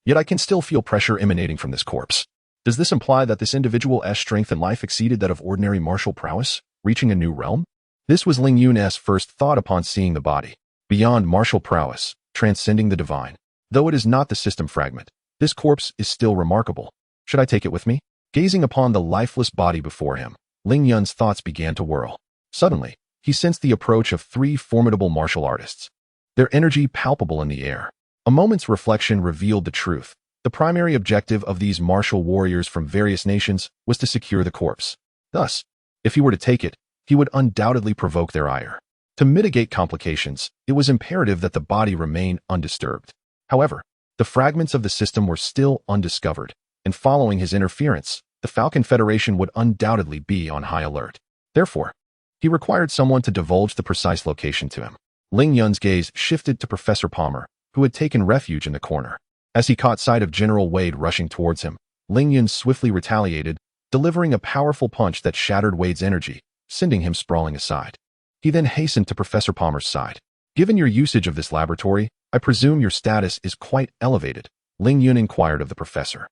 Yet I can still feel pressure emanating from this corpse. Does this imply that this individual's strength and life exceeded that of ordinary martial prowess, reaching a new realm? This was Ling Yun's first thought upon seeing the body. Beyond martial prowess, transcending the divine. Though it is not the system fragment, this corpse is still remarkable. Should I take it with me? Gazing upon the lifeless body before him, Ling Yun's thoughts began to whirl. Suddenly, he sensed the approach of 3 formidable martial artists, their energy palpable in the air. A moment's reflection revealed the truth. The primary objective of these martial warriors from various nations was to secure the corpse. Thus, if he were to take it, he would undoubtedly provoke their ire. To mitigate complications, it was imperative that the body remain undisturbed. However, the fragments of the system were still undiscovered, and following his interference, the Falcon Federation would undoubtedly be on high alert. Therefore, he required someone to divulge the precise location to him. Ling Yun's gaze shifted to Professor Palmer, who had taken refuge in the corner. As he caught sight of General Wade rushing towards him, Ling Yun swiftly retaliated, delivering a powerful punch that shattered Wade's energy, sending him sprawling aside. He then hastened to Professor Palmer's side. Given your usage of this laboratory, I presume your status is quite elevated, Ling Yun inquired of the professor.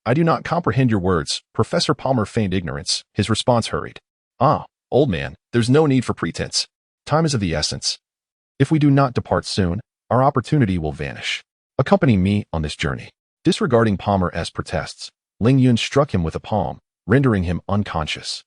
I do not comprehend your words. Professor Palmer feigned ignorance. His response hurried. Ah, old man, there's no need for pretense. Time is of the essence. If we do not depart soon, our opportunity will vanish. Accompany me on this journey. Disregarding Palmer's protests, Ling Yun struck him with a palm, rendering him unconscious,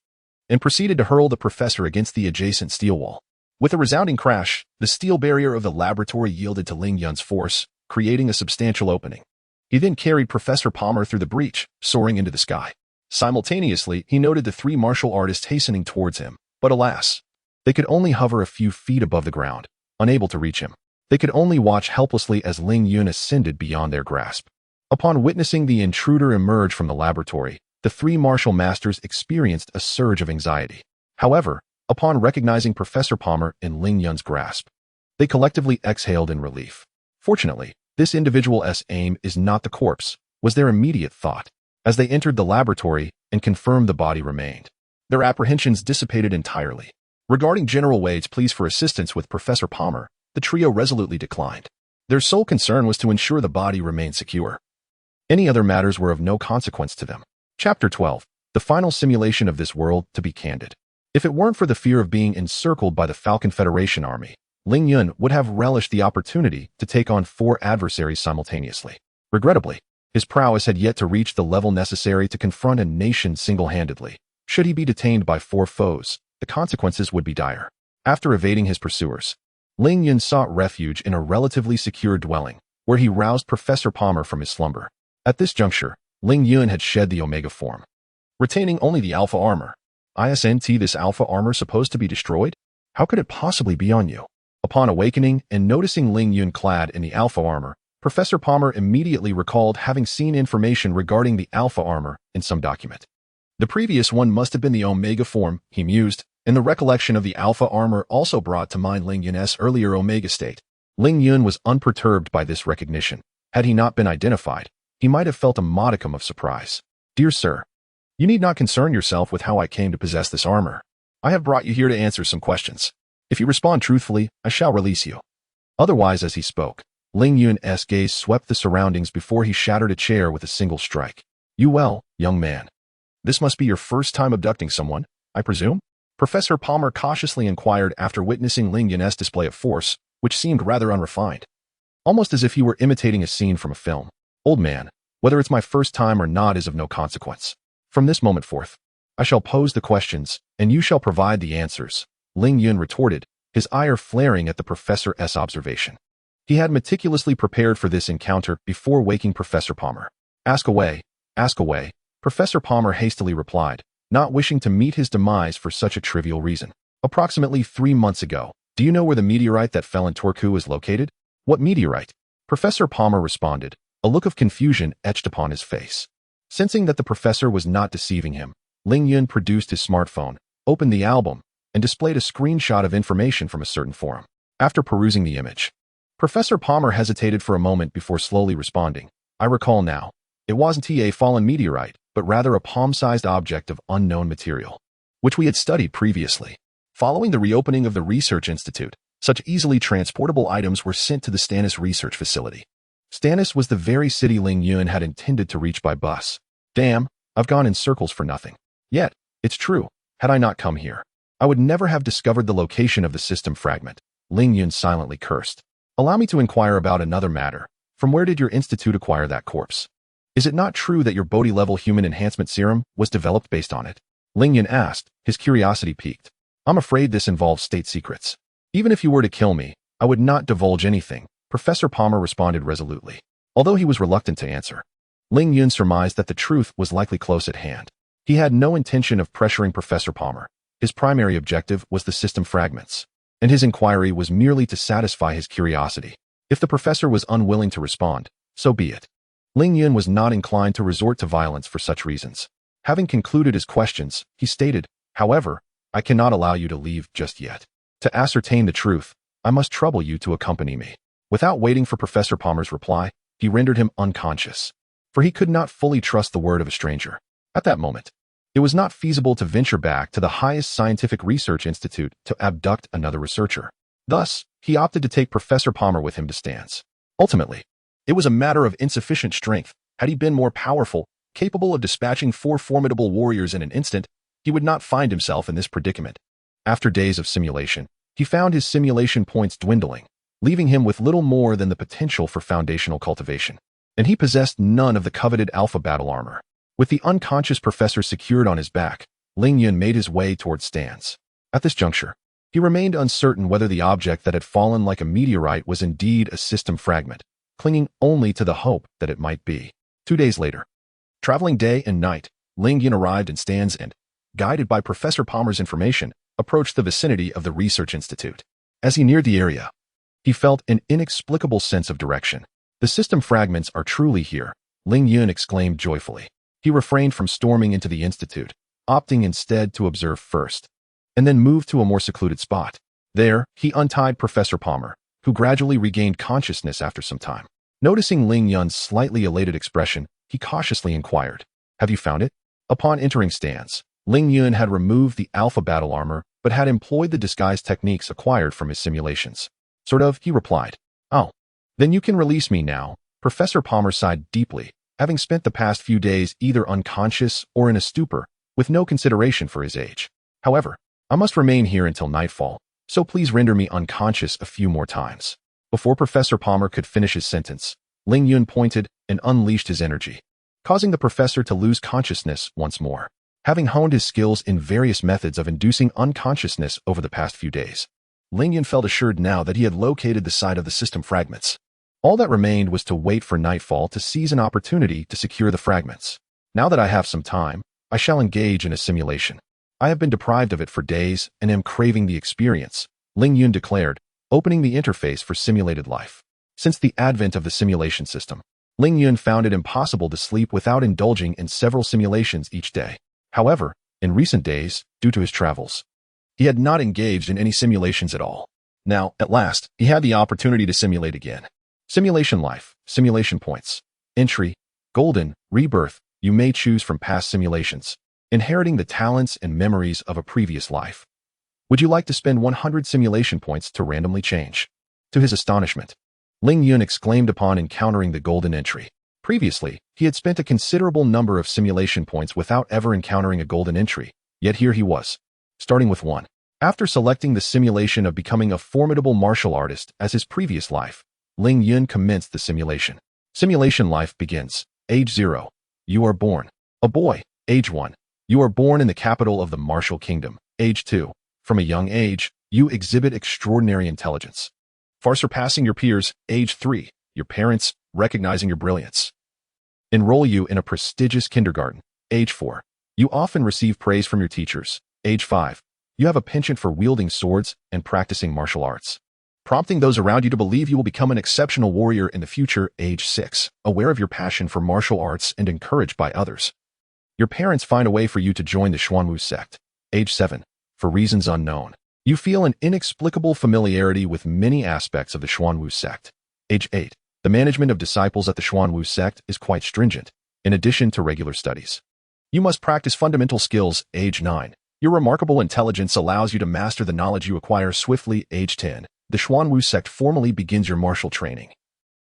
and proceeded to hurl the professor against the adjacent steel wall. With a resounding crash, the steel barrier of the laboratory yielded to Ling Yun's force, creating a substantial opening. He then carried Professor Palmer through the breach, soaring into the sky. Simultaneously, he noted the 3 martial artists hastening towards him, but alas, they could only hover a few feet above the ground, unable to reach him. They could only watch helplessly as Ling Yun ascended beyond their grasp. Upon witnessing the intruder emerge from the laboratory, the three martial masters experienced a surge of anxiety. However, upon recognizing Professor Palmer in Ling Yun's grasp, they collectively exhaled in relief. Fortunately, this individual's aim is not the corpse, was their immediate thought. As they entered the laboratory and confirmed the body remained, their apprehensions dissipated entirely. Regarding General Wade's pleas for assistance with Professor Palmer, the trio resolutely declined. Their sole concern was to ensure the body remained secure. Any other matters were of no consequence to them. Chapter 12. The final simulation of this world. To be candid, if it weren't for the fear of being encircled by the Falcon Federation army, Ling Yun would have relished the opportunity to take on 4 adversaries simultaneously. Regrettably, his prowess had yet to reach the level necessary to confront a nation single-handedly. Should he be detained by 4 foes, the consequences would be dire. After evading his pursuers, Ling Yun sought refuge in a relatively secure dwelling, where he roused Professor Palmer from his slumber. At this juncture, Ling Yun had shed the Omega form, retaining only the Alpha armor. Isn't this Alpha armor supposed to be destroyed? How could it possibly be on you? Upon awakening and noticing Ling Yun clad in the Alpha armor, Professor Palmer immediately recalled having seen information regarding the Alpha armor in some document. The previous one must have been the Omega form, he mused, and the recollection of the Alpha armor also brought to mind Ling Yun's earlier Omega state. Ling Yun was unperturbed by this recognition. Had he not been identified, he might have felt a modicum of surprise. Dear sir, you need not concern yourself with how I came to possess this armor. I have brought you here to answer some questions. If you respond truthfully, I shall release you. Otherwise, as he spoke, Ling Yun's gaze swept the surroundings before he shattered a chair with a single strike. You well, young man. This must be your first time abducting someone, I presume? Professor Palmer cautiously inquired after witnessing Ling Yun's display of force, which seemed rather unrefined. Almost as if he were imitating a scene from a film. Old man, whether it's my first time or not is of no consequence. From this moment forth, I shall pose the questions, and you shall provide the answers, Ling Yun retorted, his ire flaring at the professor's observation. He had meticulously prepared for this encounter before waking Professor Palmer. Ask away, Professor Palmer hastily replied, not wishing to meet his demise for such a trivial reason. Approximately 3 months ago, do you know where the meteorite that fell in Turku is located? What meteorite? Professor Palmer responded, a look of confusion etched upon his face. Sensing that the professor was not deceiving him, Ling Yun produced his smartphone, opened the album, and displayed a screenshot of information from a certain forum. After perusing the image, Professor Palmer hesitated for a moment before slowly responding. I recall now. It wasn't a fallen meteorite, but rather a palm-sized object of unknown material, which we had studied previously. Following the reopening of the Research Institute, such easily transportable items were sent to the Stannis Research Facility. Stannis was the very city Ling Yun had intended to reach by bus. Damn, I've gone in circles for nothing. Yet, it's true, had I not come here, I would never have discovered the location of the system fragment. Ling Yun silently cursed. Allow me to inquire about another matter. From where did your institute acquire that corpse? Is it not true that your Bodhi-level human enhancement serum was developed based on it? Ling Yun asked, his curiosity piqued. I'm afraid this involves state secrets. Even if you were to kill me, I would not divulge anything, Professor Palmer responded resolutely. Although he was reluctant to answer, Ling Yun surmised that the truth was likely close at hand. He had no intention of pressuring Professor Palmer. His primary objective was the system fragments, and his inquiry was merely to satisfy his curiosity. If the professor was unwilling to respond, so be it. Ling Yun was not inclined to resort to violence for such reasons. Having concluded his questions, he stated, however, I cannot allow you to leave just yet. To ascertain the truth, I must trouble you to accompany me. Without waiting for Professor Palmer's reply, he rendered him unconscious, for he could not fully trust the word of a stranger. At that moment, it was not feasible to venture back to the highest scientific research institute to abduct another researcher. Thus, he opted to take Professor Palmer with him to Stan's. Ultimately, it was a matter of insufficient strength. Had he been more powerful, capable of dispatching 4 formidable warriors in an instant, he would not find himself in this predicament. After days of simulation, he found his simulation points dwindling, leaving him with little more than the potential for foundational cultivation. And he possessed none of the coveted alpha battle armor. With the unconscious professor secured on his back, Ling Yun made his way towards Stan's. At this juncture, he remained uncertain whether the object that had fallen like a meteorite was indeed a system fragment, clinging only to the hope that it might be. 2 days later, traveling day and night, Ling Yun arrived in Stan's and, guided by Professor Palmer's information, approached the vicinity of the Research Institute. As he neared the area, He felt an inexplicable sense of direction. The system fragments are truly here, Ling Yun exclaimed joyfully. He refrained from storming into the institute, opting instead to observe first, and then moved to a more secluded spot. There, he untied Professor Palmer, who gradually regained consciousness after some time. Noticing Ling Yun's slightly elated expression, he cautiously inquired, "Have you found it?" Upon entering stands, Ling Yun had removed the alpha battle armor, but had employed the disguise techniques acquired from his simulations. Sort of, he replied. "Oh, then you can release me now." Professor Palmer sighed deeply, having spent the past few days either unconscious or in a stupor, with no consideration for his age. "However, I must remain here until nightfall, so please render me unconscious a few more times." Before Professor Palmer could finish his sentence, Ling Yun pointed and unleashed his energy, causing the professor to lose consciousness once more. Having honed his skills in various methods of inducing unconsciousness over the past few days, Ling Yun felt assured now that he had located the site of the system fragments. All that remained was to wait for nightfall to seize an opportunity to secure the fragments. "Now that I have some time, I shall engage in a simulation. I have been deprived of it for days and am craving the experience," Ling Yun declared, opening the interface for simulated life. Since the advent of the simulation system, Ling Yun found it impossible to sleep without indulging in several simulations each day. However, in recent days, due to his travels, he had not engaged in any simulations at all. Now, at last, he had the opportunity to simulate again. Simulation life, simulation points, entry, golden, rebirth. You may choose from past simulations, inheriting the talents and memories of a previous life. Would you like to spend 100 simulation points to randomly change? To his astonishment, Ling Yun exclaimed upon encountering the golden entry. Previously, he had spent a considerable number of simulation points without ever encountering a golden entry, yet here he was, starting with 1. After selecting the simulation of becoming a formidable martial artist as his previous life, Ling Yun commenced the simulation. Simulation life begins. Age 0. You are born. A boy. Age 1. You are born in the capital of the martial kingdom. Age 2. From a young age, you exhibit extraordinary intelligence, far surpassing your peers. Age 3. Your parents, recognizing your brilliance, enroll you in a prestigious kindergarten. Age 4. You often receive praise from your teachers. Age 5. You have a penchant for wielding swords and practicing martial arts, prompting those around you to believe you will become an exceptional warrior in the future. Age 6. Aware of your passion for martial arts and encouraged by others, your parents find a way for you to join the Xuanwu sect. Age 7. For reasons unknown, you feel an inexplicable familiarity with many aspects of the Xuanwu sect. Age 8. The management of disciples at the Xuanwu sect is quite stringent, in addition to regular studies. You must practice fundamental skills. Age 9. Your remarkable intelligence allows you to master the knowledge you acquire swiftly. Age 10. The Xuanwu sect formally begins your martial training,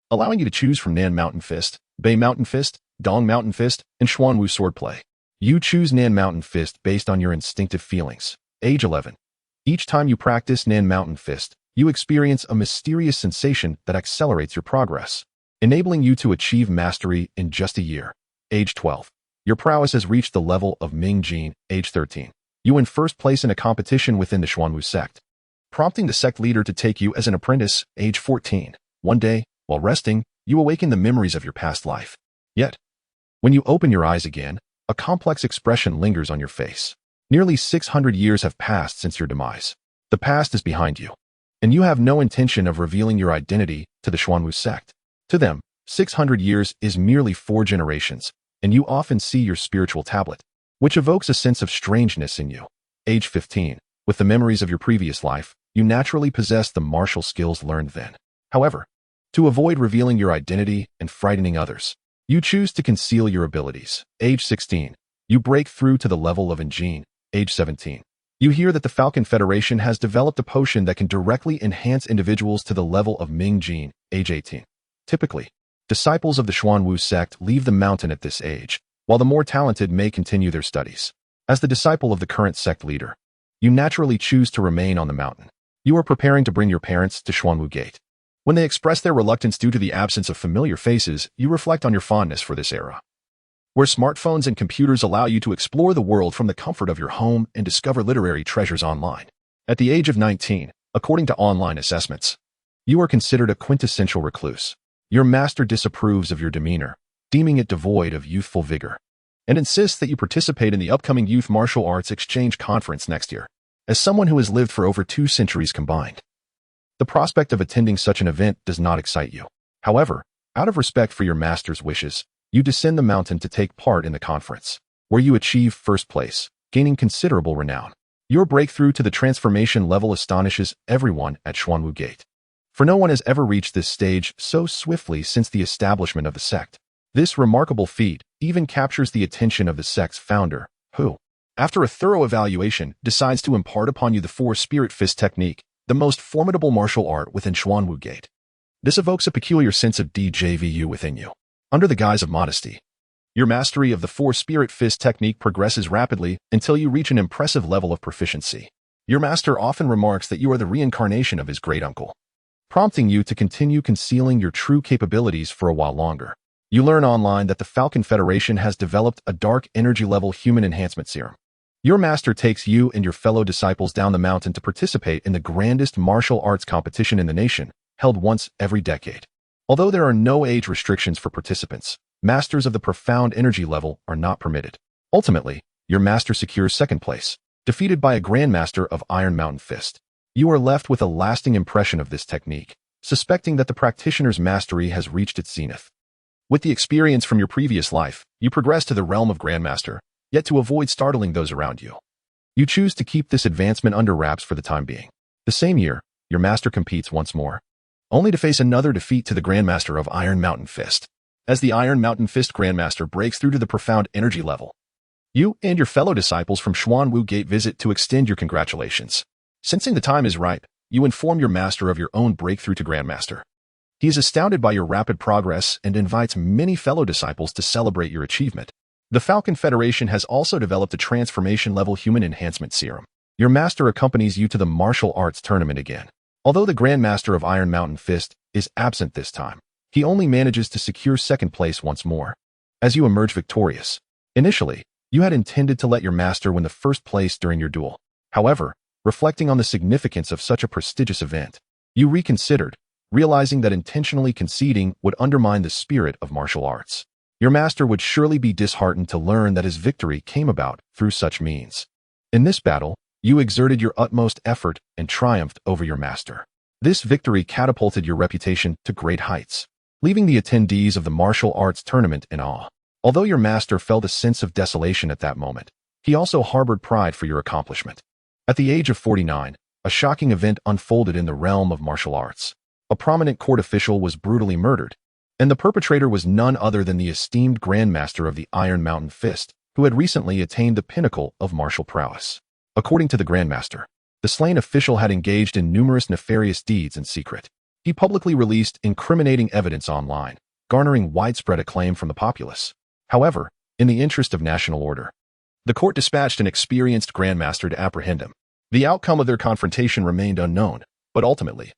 allowing you to choose from Nan Mountain Fist, Bei Mountain Fist, Dong Mountain Fist, and Xuanwu Swordplay. You choose Nan Mountain Fist based on your instinctive feelings. Age 11. Each time you practice Nan Mountain Fist, you experience a mysterious sensation that accelerates your progress, enabling you to achieve mastery in just a year. Age 12. Your prowess has reached the level of Ming Jin. Age 13. You in first place in a competition within the Xuanwu sect, prompting the sect leader to take you as an apprentice. Age 14. One day, while resting, you awaken the memories of your past life. Yet, when you open your eyes again, a complex expression lingers on your face. Nearly 600 years have passed since your demise. The past is behind you, and you have no intention of revealing your identity to the Xuanwu sect. To them, 600 years is merely 4 generations, and you often see your spiritual tablet, which evokes a sense of strangeness in you. Age 15. With the memories of your previous life, you naturally possess the martial skills learned then. However, to avoid revealing your identity and frightening others, you choose to conceal your abilities. Age 16. You break through to the level of Njin. Age 17. You hear that the Falcon Federation has developed a potion that can directly enhance individuals to the level of Ming Jin. Age 18. Typically, disciples of the Xuanwu sect leave the mountain at this age, while the more talented may continue their studies. As the disciple of the current sect leader, you naturally choose to remain on the mountain. You are preparing to bring your parents to Xuanwu Gate. When they express their reluctance due to the absence of familiar faces, you reflect on your fondness for this era, where smartphones and computers allow you to explore the world from the comfort of your home and discover literary treasures online. At the age of 19, according to online assessments, you are considered a quintessential recluse. Your master disapproves of your demeanor, deeming it devoid of youthful vigor, and insists that you participate in the upcoming Youth Martial Arts Exchange Conference next year. As someone who has lived for over 2 centuries combined, The prospect of attending such an event does not excite you. However, out of respect for your master's wishes, you descend the mountain to take part in the conference, where you achieve first place, gaining considerable renown. Your breakthrough to the transformation level astonishes everyone at Xuanwu Gate. For no one has ever reached this stage so swiftly since the establishment of the sect. This remarkable feat even captures the attention of the sect's founder, who, after a thorough evaluation, decides to impart upon you the Four Spirit Fist technique, the most formidable martial art within Xuanwu Gate. This evokes a peculiar sense of DJVU within you. Under the guise of modesty, your mastery of the Four Spirit Fist technique progresses rapidly until you reach an impressive level of proficiency. Your master often remarks that you are the reincarnation of his great-uncle, prompting you to continue concealing your true capabilities for a while longer. You learn online that the Falcon Federation has developed a dark energy-level human enhancement serum. Your master takes you and your fellow disciples down the mountain to participate in the grandest martial arts competition in the nation, held once every decade. Although there are no age restrictions for participants, masters of the profound energy level are not permitted. Ultimately, your master secures second place, defeated by a grandmaster of Iron Mountain Fist. You are left with a lasting impression of this technique, suspecting that the practitioner's mastery has reached its zenith. With the experience from your previous life, you progress to the realm of grandmaster, yet to avoid startling those around you. You choose to keep this advancement under wraps for the time being. The same year, your master competes once more, only to face another defeat to the grandmaster of Iron Mountain Fist. As the Iron Mountain Fist grandmaster breaks through to the profound energy level, you and your fellow disciples from Xuanwu Gate visit to extend your congratulations. Sensing the time is ripe, you inform your master of your own breakthrough to grandmaster. He is astounded by your rapid progress and invites many fellow disciples to celebrate your achievement. The Falcon Federation has also developed a transformation-level human enhancement serum. Your master accompanies you to the martial arts tournament again. Although the Grandmaster of Iron Mountain Fist is absent this time, he only manages to secure second place once more. As you emerge victorious, initially, you had intended to let your master win the first place during your duel. However, reflecting on the significance of such a prestigious event, you reconsidered, realizing that intentionally conceding would undermine the spirit of martial arts. Your master would surely be disheartened to learn that his victory came about through such means. In this battle, you exerted your utmost effort and triumphed over your master. This victory catapulted your reputation to great heights, leaving the attendees of the martial arts tournament in awe. Although your master felt a sense of desolation at that moment, he also harbored pride for your accomplishment. At the age of 49, a shocking event unfolded in the realm of martial arts. A prominent court official was brutally murdered, and the perpetrator was none other than the esteemed Grandmaster of the Iron Mountain Fist, who had recently attained the pinnacle of martial prowess. According to the Grandmaster, the slain official had engaged in numerous nefarious deeds in secret. He publicly released incriminating evidence online, garnering widespread acclaim from the populace. However, in the interest of national order, the court dispatched an experienced Grandmaster to apprehend him. The outcome of their confrontation remained unknown, but ultimately,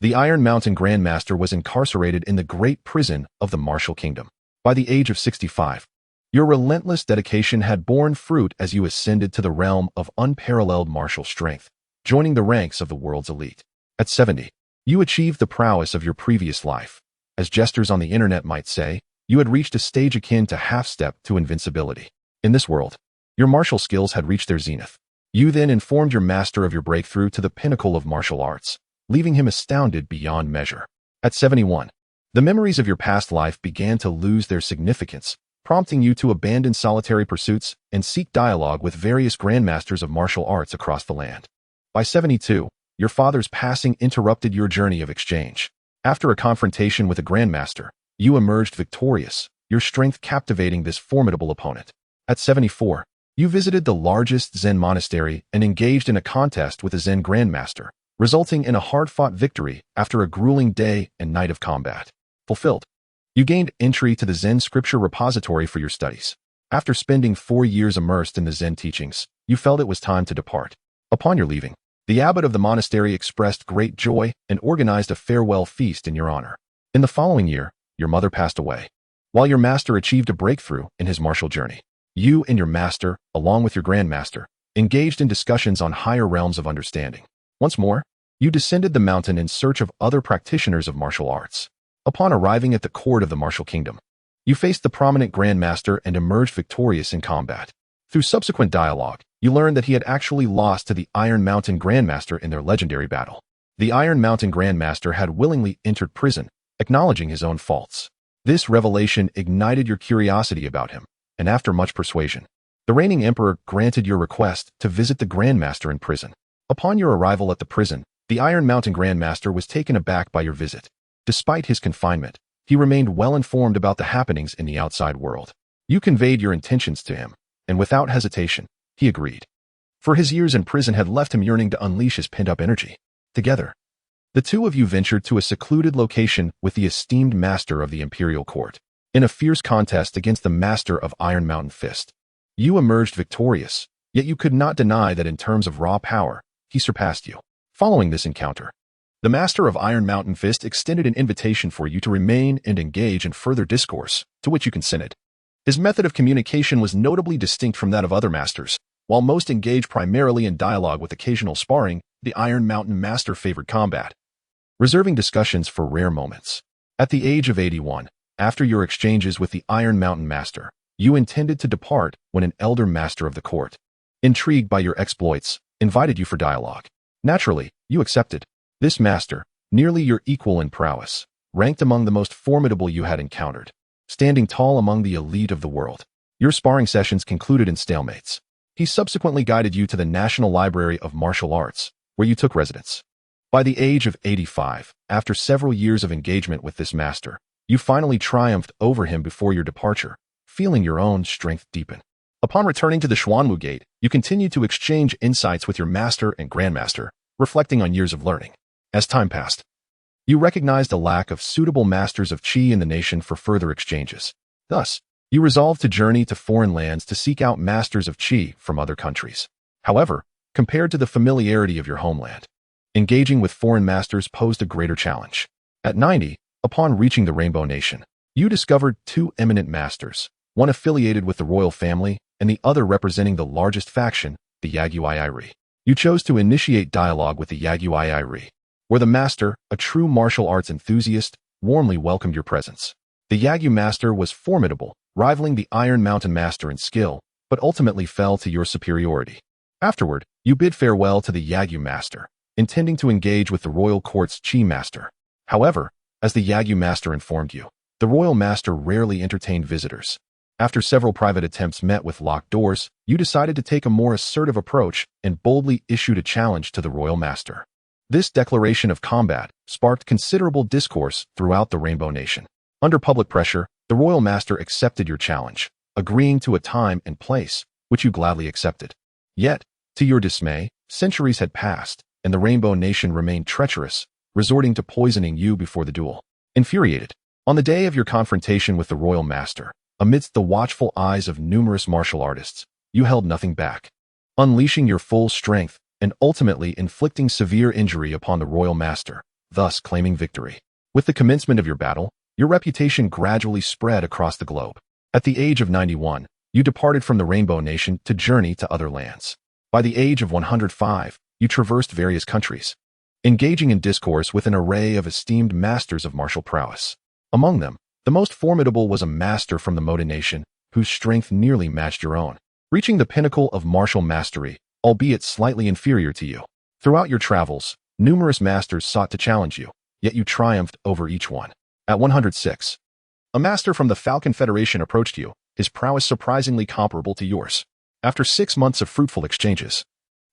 the Iron Mountain Grandmaster was incarcerated in the great prison of the Martial Kingdom. By the age of 65, your relentless dedication had borne fruit as you ascended to the realm of unparalleled martial strength, joining the ranks of the world's elite. At 70, you achieved the prowess of your previous life. As jesters on the internet might say, you had reached a stage akin to half-step to invincibility. In this world, your martial skills had reached their zenith. You then informed your master of your breakthrough to the pinnacle of martial arts, leaving him astounded beyond measure. At 71, the memories of your past life began to lose their significance, prompting you to abandon solitary pursuits and seek dialogue with various grandmasters of martial arts across the land. By 72, your father's passing interrupted your journey of exchange. After a confrontation with a grandmaster, you emerged victorious, your strength captivating this formidable opponent. At 74, you visited the largest Zen monastery and engaged in a contest with a Zen grandmaster, resulting in a hard-fought victory after a grueling day and night of combat. Fulfilled, you gained entry to the Zen scripture repository for your studies. After spending 4 years immersed in the Zen teachings, you felt it was time to depart. Upon your leaving, the abbot of the monastery expressed great joy and organized a farewell feast in your honor. In the following year, your mother passed away. While your master achieved a breakthrough in his martial journey, you and your master, along with your grandmaster, engaged in discussions on higher realms of understanding. Once more, you descended the mountain in search of other practitioners of martial arts. Upon arriving at the court of the Martial Kingdom, you faced the prominent grandmaster and emerged victorious in combat. Through subsequent dialogue, you learned that he had actually lost to the Iron Mountain Grandmaster in their legendary battle. The Iron Mountain Grandmaster had willingly entered prison, acknowledging his own faults. This revelation ignited your curiosity about him, and after much persuasion, the reigning emperor granted your request to visit the Grandmaster in prison. Upon your arrival at the prison, the Iron Mountain Grandmaster was taken aback by your visit. Despite his confinement, he remained well informed about the happenings in the outside world. You conveyed your intentions to him, and without hesitation, he agreed. For his years in prison had left him yearning to unleash his pent-up energy. Together, the two of you ventured to a secluded location with the esteemed master of the imperial court. In a fierce contest against the master of Iron Mountain Fist, you emerged victorious, yet you could not deny that in terms of raw power, he surpassed you. Following this encounter, the master of Iron Mountain Fist extended an invitation for you to remain and engage in further discourse, to which you consented. His method of communication was notably distinct from that of other masters. While most engaged primarily in dialogue with occasional sparring, the Iron Mountain Master favored combat, reserving discussions for rare moments. At the age of 81, after your exchanges with the Iron Mountain Master, you intended to depart when an elder master of the court, intrigued by your exploits, invited you for dialogue. Naturally, you accepted. This master, nearly your equal in prowess, ranked among the most formidable you had encountered, standing tall among the elite of the world. Your sparring sessions concluded in stalemates. He subsequently guided you to the National Library of Martial Arts, where you took residence. By the age of 85, after several years of engagement with this master, you finally triumphed over him before your departure, feeling your own strength deepen. Upon returning to the Xuanwu Gate, you continued to exchange insights with your master and grandmaster, reflecting on years of learning. As time passed, you recognized a lack of suitable masters of qi in the nation for further exchanges. Thus, you resolved to journey to foreign lands to seek out masters of qi from other countries. However, compared to the familiarity of your homeland, engaging with foreign masters posed a greater challenge. At 90, upon reaching the Rainbow Nation, you discovered two eminent masters, one affiliated with the royal family and the other representing the largest faction, the Yagyu-Iri. You chose to initiate dialogue with the Yagyu-Iri, where the master, a true martial arts enthusiast, warmly welcomed your presence. The Yagyu master was formidable, rivaling the Iron Mountain Master in skill, but ultimately fell to your superiority. Afterward, you bid farewell to the Yagyu master, intending to engage with the royal court's Qi master. However, as the Yagyu master informed you, the royal master rarely entertained visitors. After several private attempts met with locked doors, you decided to take a more assertive approach and boldly issued a challenge to the royal master. This declaration of combat sparked considerable discourse throughout the Rainbow Nation. Under public pressure, the royal master accepted your challenge, agreeing to a time and place, which you gladly accepted. Yet, to your dismay, centuries had passed, and the Rainbow Nation remained treacherous, resorting to poisoning you before the duel. Infuriated, on the day of your confrontation with the royal master, amidst the watchful eyes of numerous martial artists, you held nothing back, unleashing your full strength and ultimately inflicting severe injury upon the royal master, thus claiming victory. With the commencement of your battle, your reputation gradually spread across the globe. At the age of 91, you departed from the Rainbow Nation to journey to other lands. By the age of 105, you traversed various countries, engaging in discourse with an array of esteemed masters of martial prowess. Among them, the most formidable was a master from the Moda Nation, whose strength nearly matched your own, reaching the pinnacle of martial mastery, albeit slightly inferior to you. Throughout your travels, numerous masters sought to challenge you, yet you triumphed over each one. At 106, a master from the Falcon Federation approached you, his prowess surprisingly comparable to yours. After 6 months of fruitful exchanges,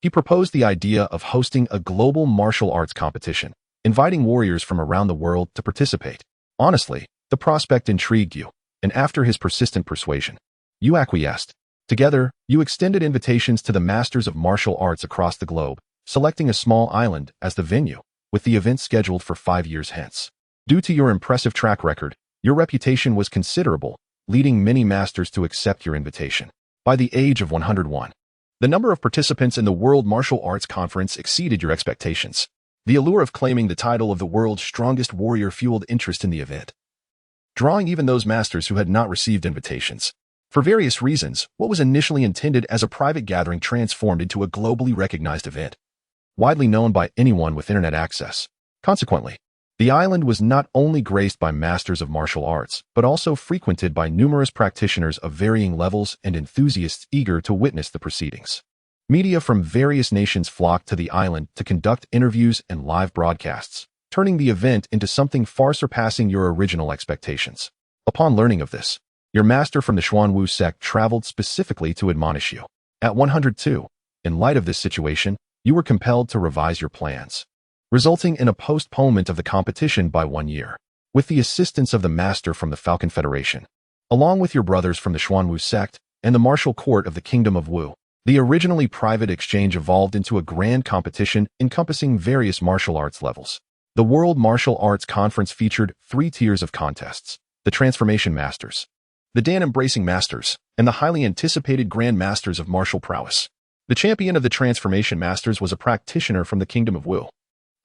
he proposed the idea of hosting a global martial arts competition, inviting warriors from around the world to participate. Honestly, the prospect intrigued you, and after his persistent persuasion, you acquiesced. Together, you extended invitations to the masters of martial arts across the globe, selecting a small island as the venue, with the event scheduled for 5 years hence. Due to your impressive track record, your reputation was considerable, leading many masters to accept your invitation. By the age of 101, the number of participants in the World Martial Arts Conference exceeded your expectations. The allure of claiming the title of the world's strongest warrior fueled interest in the event, drawing even those masters who had not received invitations. For various reasons, what was initially intended as a private gathering transformed into a globally recognized event, widely known by anyone with internet access. Consequently, the island was not only graced by masters of martial arts, but also frequented by numerous practitioners of varying levels and enthusiasts eager to witness the proceedings. Media from various nations flocked to the island to conduct interviews and live broadcasts, turning the event into something far surpassing your original expectations. Upon learning of this, your master from the Xuanwu sect traveled specifically to admonish you. At 102, in light of this situation, you were compelled to revise your plans, resulting in a postponement of the competition by 1 year. With the assistance of the master from the Falcon Federation, along with your brothers from the Xuanwu sect and the martial court of the Kingdom of Wu, the originally private exchange evolved into a grand competition encompassing various martial arts levels. The World Martial Arts Conference featured 3 tiers of contests: the Transformation Masters, the Dan Embracing Masters, and the highly anticipated Grand Masters of Martial Prowess. The champion of the Transformation Masters was a practitioner from the Kingdom of Wu,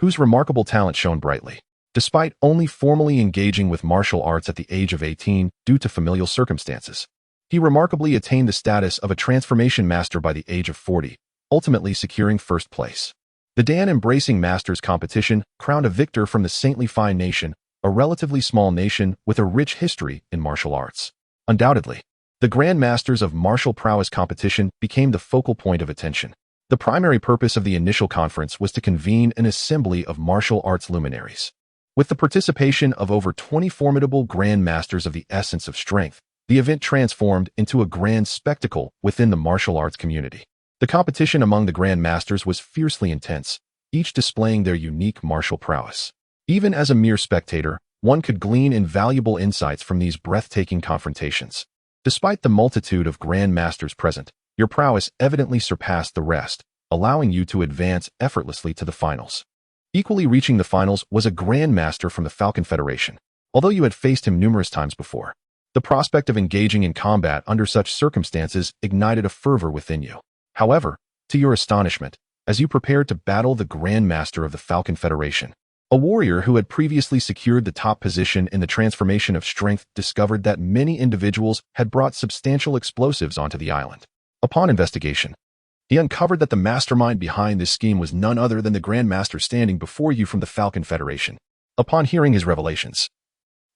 whose remarkable talent shone brightly. Despite only formally engaging with martial arts at the age of 18 due to familial circumstances, he remarkably attained the status of a Transformation Master by the age of 40, ultimately securing first place. The Dan Embracing Masters competition crowned a victor from the Saintly Fine Nation, a relatively small nation with a rich history in martial arts. Undoubtedly, the Grand Masters of Martial Prowess competition became the focal point of attention. The primary purpose of the initial conference was to convene an assembly of martial arts luminaries. With the participation of over 20 formidable Grand Masters of the essence of strength, the event transformed into a grand spectacle within the martial arts community. The competition among the Grand Masters was fiercely intense, each displaying their unique martial prowess. Even as a mere spectator, one could glean invaluable insights from these breathtaking confrontations. Despite the multitude of Grand Masters present, your prowess evidently surpassed the rest, allowing you to advance effortlessly to the finals. Equally reaching the finals was a Grand Master from the Falcon Federation. Although you had faced him numerous times before, the prospect of engaging in combat under such circumstances ignited a fervor within you. However, to your astonishment, as you prepared to battle the Grand Master of the Falcon Federation, a warrior who had previously secured the top position in the Transformation of Strength discovered that many individuals had brought substantial explosives onto the island. Upon investigation, he uncovered that the mastermind behind this scheme was none other than the Grand Master standing before you from the Falcon Federation. Upon hearing his revelations,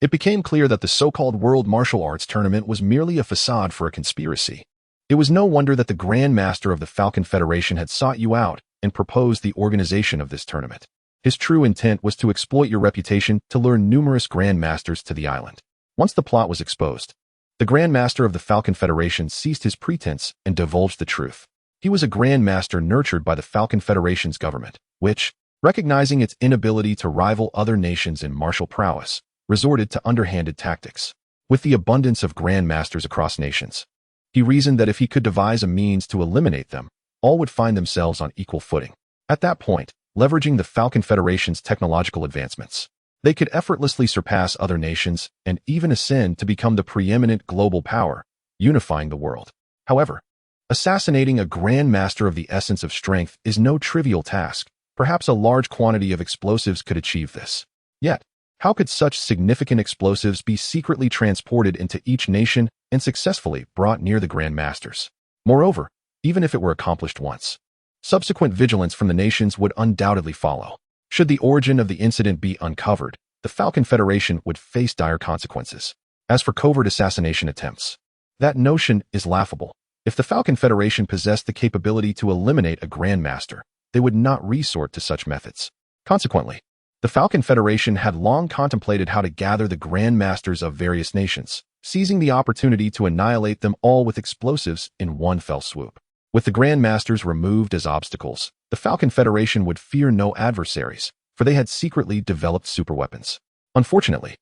it became clear that the so-called World Martial Arts Tournament was merely a facade for a conspiracy. It was no wonder that the Grand Master of the Falcon Federation had sought you out and proposed the organization of this tournament. His true intent was to exploit your reputation to lure numerous Grand Masters to the island. Once the plot was exposed, the Grand Master of the Falcon Federation ceased his pretense and divulged the truth. He was a Grand Master nurtured by the Falcon Federation's government, which, recognizing its inability to rival other nations in martial prowess, resorted to underhanded tactics. With the abundance of Grand Masters across nations, he reasoned that if he could devise a means to eliminate them, all would find themselves on equal footing. At that point, leveraging the Falcon Federation's technological advancements, they could effortlessly surpass other nations and even ascend to become the preeminent global power, unifying the world. However, assassinating a Grand Master of the essence of strength is no trivial task. Perhaps a large quantity of explosives could achieve this. Yet, how could such significant explosives be secretly transported into each nation and successfully brought near the Grand Masters? Moreover, even if it were accomplished once, subsequent vigilance from the nations would undoubtedly follow. Should the origin of the incident be uncovered, the Falcon Federation would face dire consequences. As for covert assassination attempts, that notion is laughable. If the Falcon Federation possessed the capability to eliminate a Grand Master, they would not resort to such methods. Consequently, the Falcon Federation had long contemplated how to gather the Grand Masters of various nations, seizing the opportunity to annihilate them all with explosives in one fell swoop. With the Grand Masters removed as obstacles, the Falcon Federation would fear no adversaries, for they had secretly developed superweapons. Unfortunately,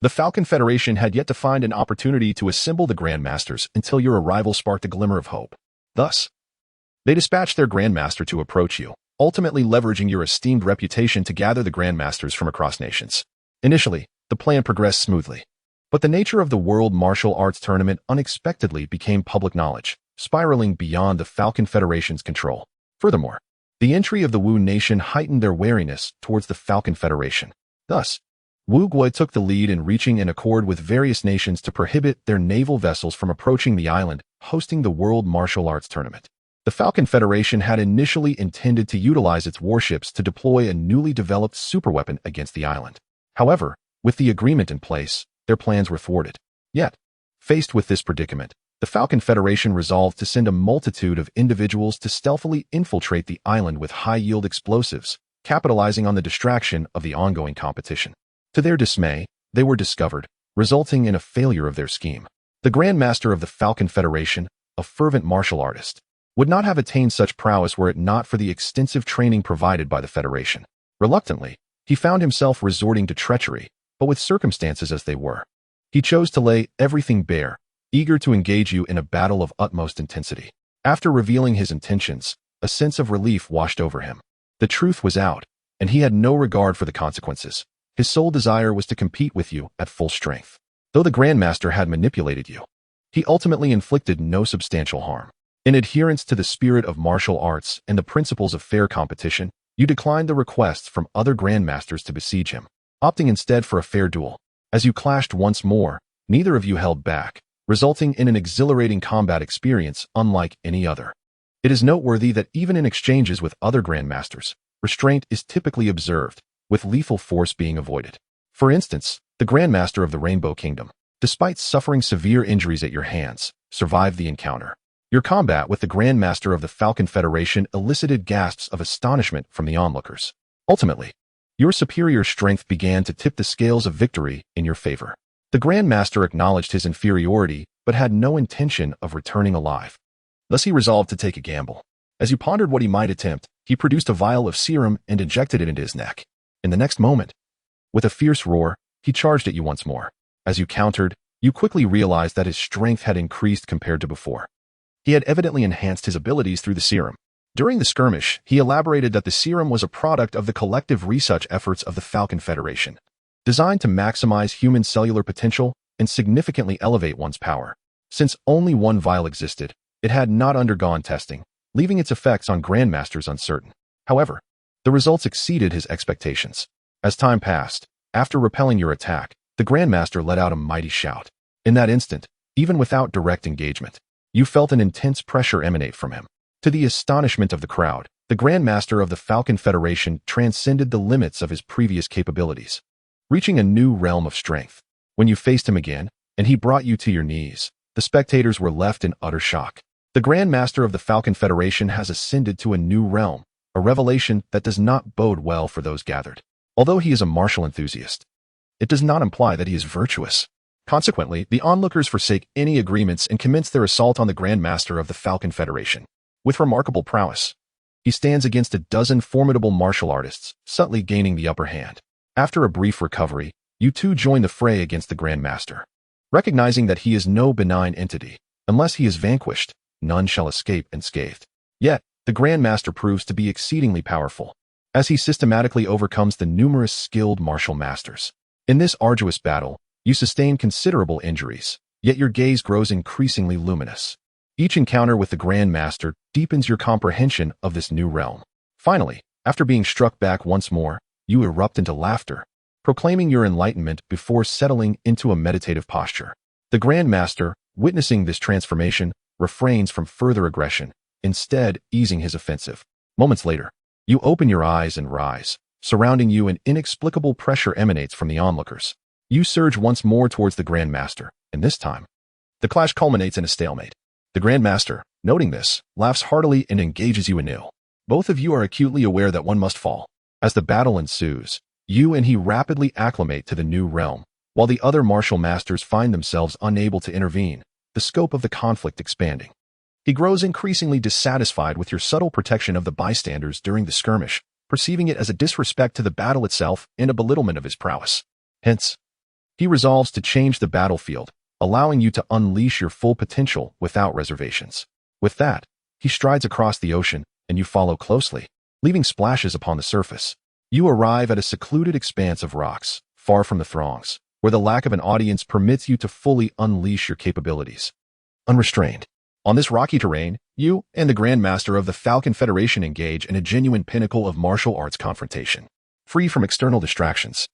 the Falcon Federation had yet to find an opportunity to assemble the Grand Masters until your arrival sparked a glimmer of hope. Thus, they dispatched their Grand Master to approach you, ultimately leveraging your esteemed reputation to gather the Grand Masters from across nations. Initially, the plan progressed smoothly, but the nature of the World Martial Arts Tournament unexpectedly became public knowledge, spiraling beyond the Falcon Federation's control. Furthermore, the entry of the Wu Nation heightened their wariness towards the Falcon Federation. Thus, Wu Gui took the lead in reaching an accord with various nations to prohibit their naval vessels from approaching the island hosting the World Martial Arts Tournament. The Falcon Federation had initially intended to utilize its warships to deploy a newly developed superweapon against the island. However, with the agreement in place, their plans were thwarted. Yet, faced with this predicament, the Falcon Federation resolved to send a multitude of individuals to stealthily infiltrate the island with high-yield explosives, capitalizing on the distraction of the ongoing competition. To their dismay, they were discovered, resulting in a failure of their scheme. The Grand Master of the Falcon Federation, a fervent martial artist, would not have attained such prowess were it not for the extensive training provided by the Federation. Reluctantly, he found himself resorting to treachery, but with circumstances as they were, he chose to lay everything bare, eager to engage you in a battle of utmost intensity. After revealing his intentions, a sense of relief washed over him. The truth was out, and he had no regard for the consequences. His sole desire was to compete with you at full strength. Though the Grandmaster had manipulated you, he ultimately inflicted no substantial harm. In adherence to the spirit of martial arts and the principles of fair competition, you declined the requests from other Grandmasters to besiege him, opting instead for a fair duel. As you clashed once more, neither of you held back, resulting in an exhilarating combat experience unlike any other. It is noteworthy that even in exchanges with other Grandmasters, restraint is typically observed, with lethal force being avoided. For instance, the Grandmaster of the Rainbow Kingdom, despite suffering severe injuries at your hands, survived the encounter. Your combat with the Grandmaster of the Falcon Federation elicited gasps of astonishment from the onlookers. Ultimately, your superior strength began to tip the scales of victory in your favor. The Grandmaster acknowledged his inferiority, but had no intention of returning alive. Thus he resolved to take a gamble. As you pondered what he might attempt, he produced a vial of serum and injected it into his neck. In the next moment, with a fierce roar, he charged at you once more. As you countered, you quickly realized that his strength had increased compared to before. He had evidently enhanced his abilities through the serum. During the skirmish, he elaborated that the serum was a product of the collective research efforts of the Falcon Federation, designed to maximize human cellular potential and significantly elevate one's power. Since only one vial existed, it had not undergone testing, leaving its effects on Grandmasters uncertain. However, the results exceeded his expectations. As time passed, after repelling your attack, the Grandmaster let out a mighty shout. In that instant, even without direct engagement, you felt an intense pressure emanate from him. To the astonishment of the crowd, the Grandmaster of the Falcon Federation transcended the limits of his previous capabilities, reaching a new realm of strength. When you faced him again, and he brought you to your knees, the spectators were left in utter shock. The Grandmaster of the Falcon Federation has ascended to a new realm, a revelation that does not bode well for those gathered. Although he is a martial enthusiast, it does not imply that he is virtuous. Consequently, the onlookers forsake any agreements and commence their assault on the Grandmaster of the Falcon Federation. With remarkable prowess, he stands against a dozen formidable martial artists, subtly gaining the upper hand. After a brief recovery, you two join the fray against the Grandmaster. Recognizing that he is no benign entity, unless he is vanquished, none shall escape unscathed. Yet, the Grandmaster proves to be exceedingly powerful, as he systematically overcomes the numerous skilled martial masters. In this arduous battle, you sustain considerable injuries, yet your gaze grows increasingly luminous. Each encounter with the Grandmaster deepens your comprehension of this new realm. Finally, after being struck back once more, you erupt into laughter, proclaiming your enlightenment before settling into a meditative posture. The Grandmaster, witnessing this transformation, refrains from further aggression, instead easing his offensive. Moments later, you open your eyes and rise. Surrounding you, an inexplicable pressure emanates from the onlookers. You surge once more towards the Grandmaster, and this time, the clash culminates in a stalemate. The Grandmaster, noting this, laughs heartily and engages you anew. Both of you are acutely aware that one must fall. As the battle ensues, you and he rapidly acclimate to the new realm, while the other martial masters find themselves unable to intervene, the scope of the conflict expanding. He grows increasingly dissatisfied with your subtle protection of the bystanders during the skirmish, perceiving it as a disrespect to the battle itself and a belittlement of his prowess. Hence, he resolves to change the battlefield, allowing you to unleash your full potential without reservations. With that, he strides across the ocean, and you follow closely, leaving splashes upon the surface. You arrive at a secluded expanse of rocks, far from the throngs, where the lack of an audience permits you to fully unleash your capabilities. Unrestrained. On this rocky terrain, you and the Grandmaster of the Falcon Federation engage in a genuine pinnacle of martial arts confrontation. Free from external distractions,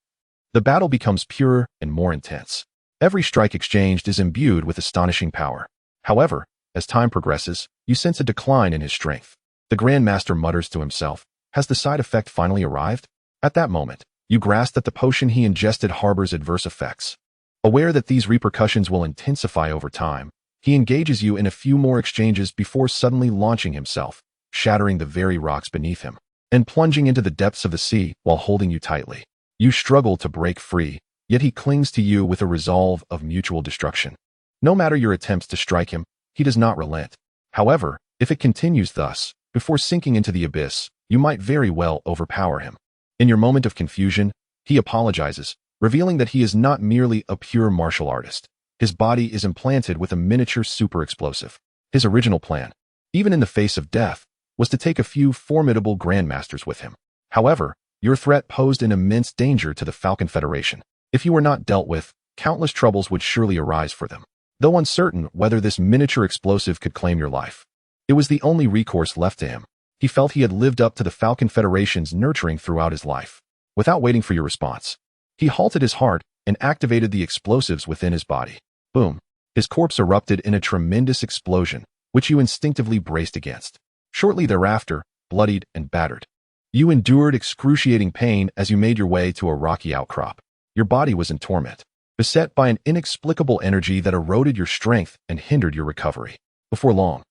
the battle becomes purer and more intense. Every strike exchanged is imbued with astonishing power. However, as time progresses, you sense a decline in his strength. The Grandmaster mutters to himself, has the side effect finally arrived? At that moment, you grasp that the potion he ingested harbors adverse effects. Aware that these repercussions will intensify over time, He engages you in a few more exchanges before suddenly launching himself, shattering the very rocks beneath him, and plunging into the depths of the sea while holding you tightly. You struggle to break free, yet he clings to you with a resolve of mutual destruction. No matter your attempts to strike him, he does not relent. However, if it continues thus, before sinking into the abyss, you might very well overpower him. In your moment of confusion, he apologizes, revealing that he is not merely a pure martial artist. His body is implanted with a miniature super explosive. His original plan, even in the face of death, was to take a few formidable grandmasters with him. However, your threat posed an immense danger to the Falcon Federation. If you were not dealt with, countless troubles would surely arise for them. Though uncertain whether this miniature explosive could claim your life, it was the only recourse left to him. He felt he had lived up to the Falcon Federation's nurturing throughout his life. Without waiting for your response, he halted his heart and activated the explosives within his body. Boom! His corpse erupted in a tremendous explosion, which you instinctively braced against. Shortly thereafter, bloodied and battered, you endured excruciating pain as you made your way to a rocky outcrop. Your body was in torment, beset by an inexplicable energy that eroded your strength and hindered your recovery. Before long,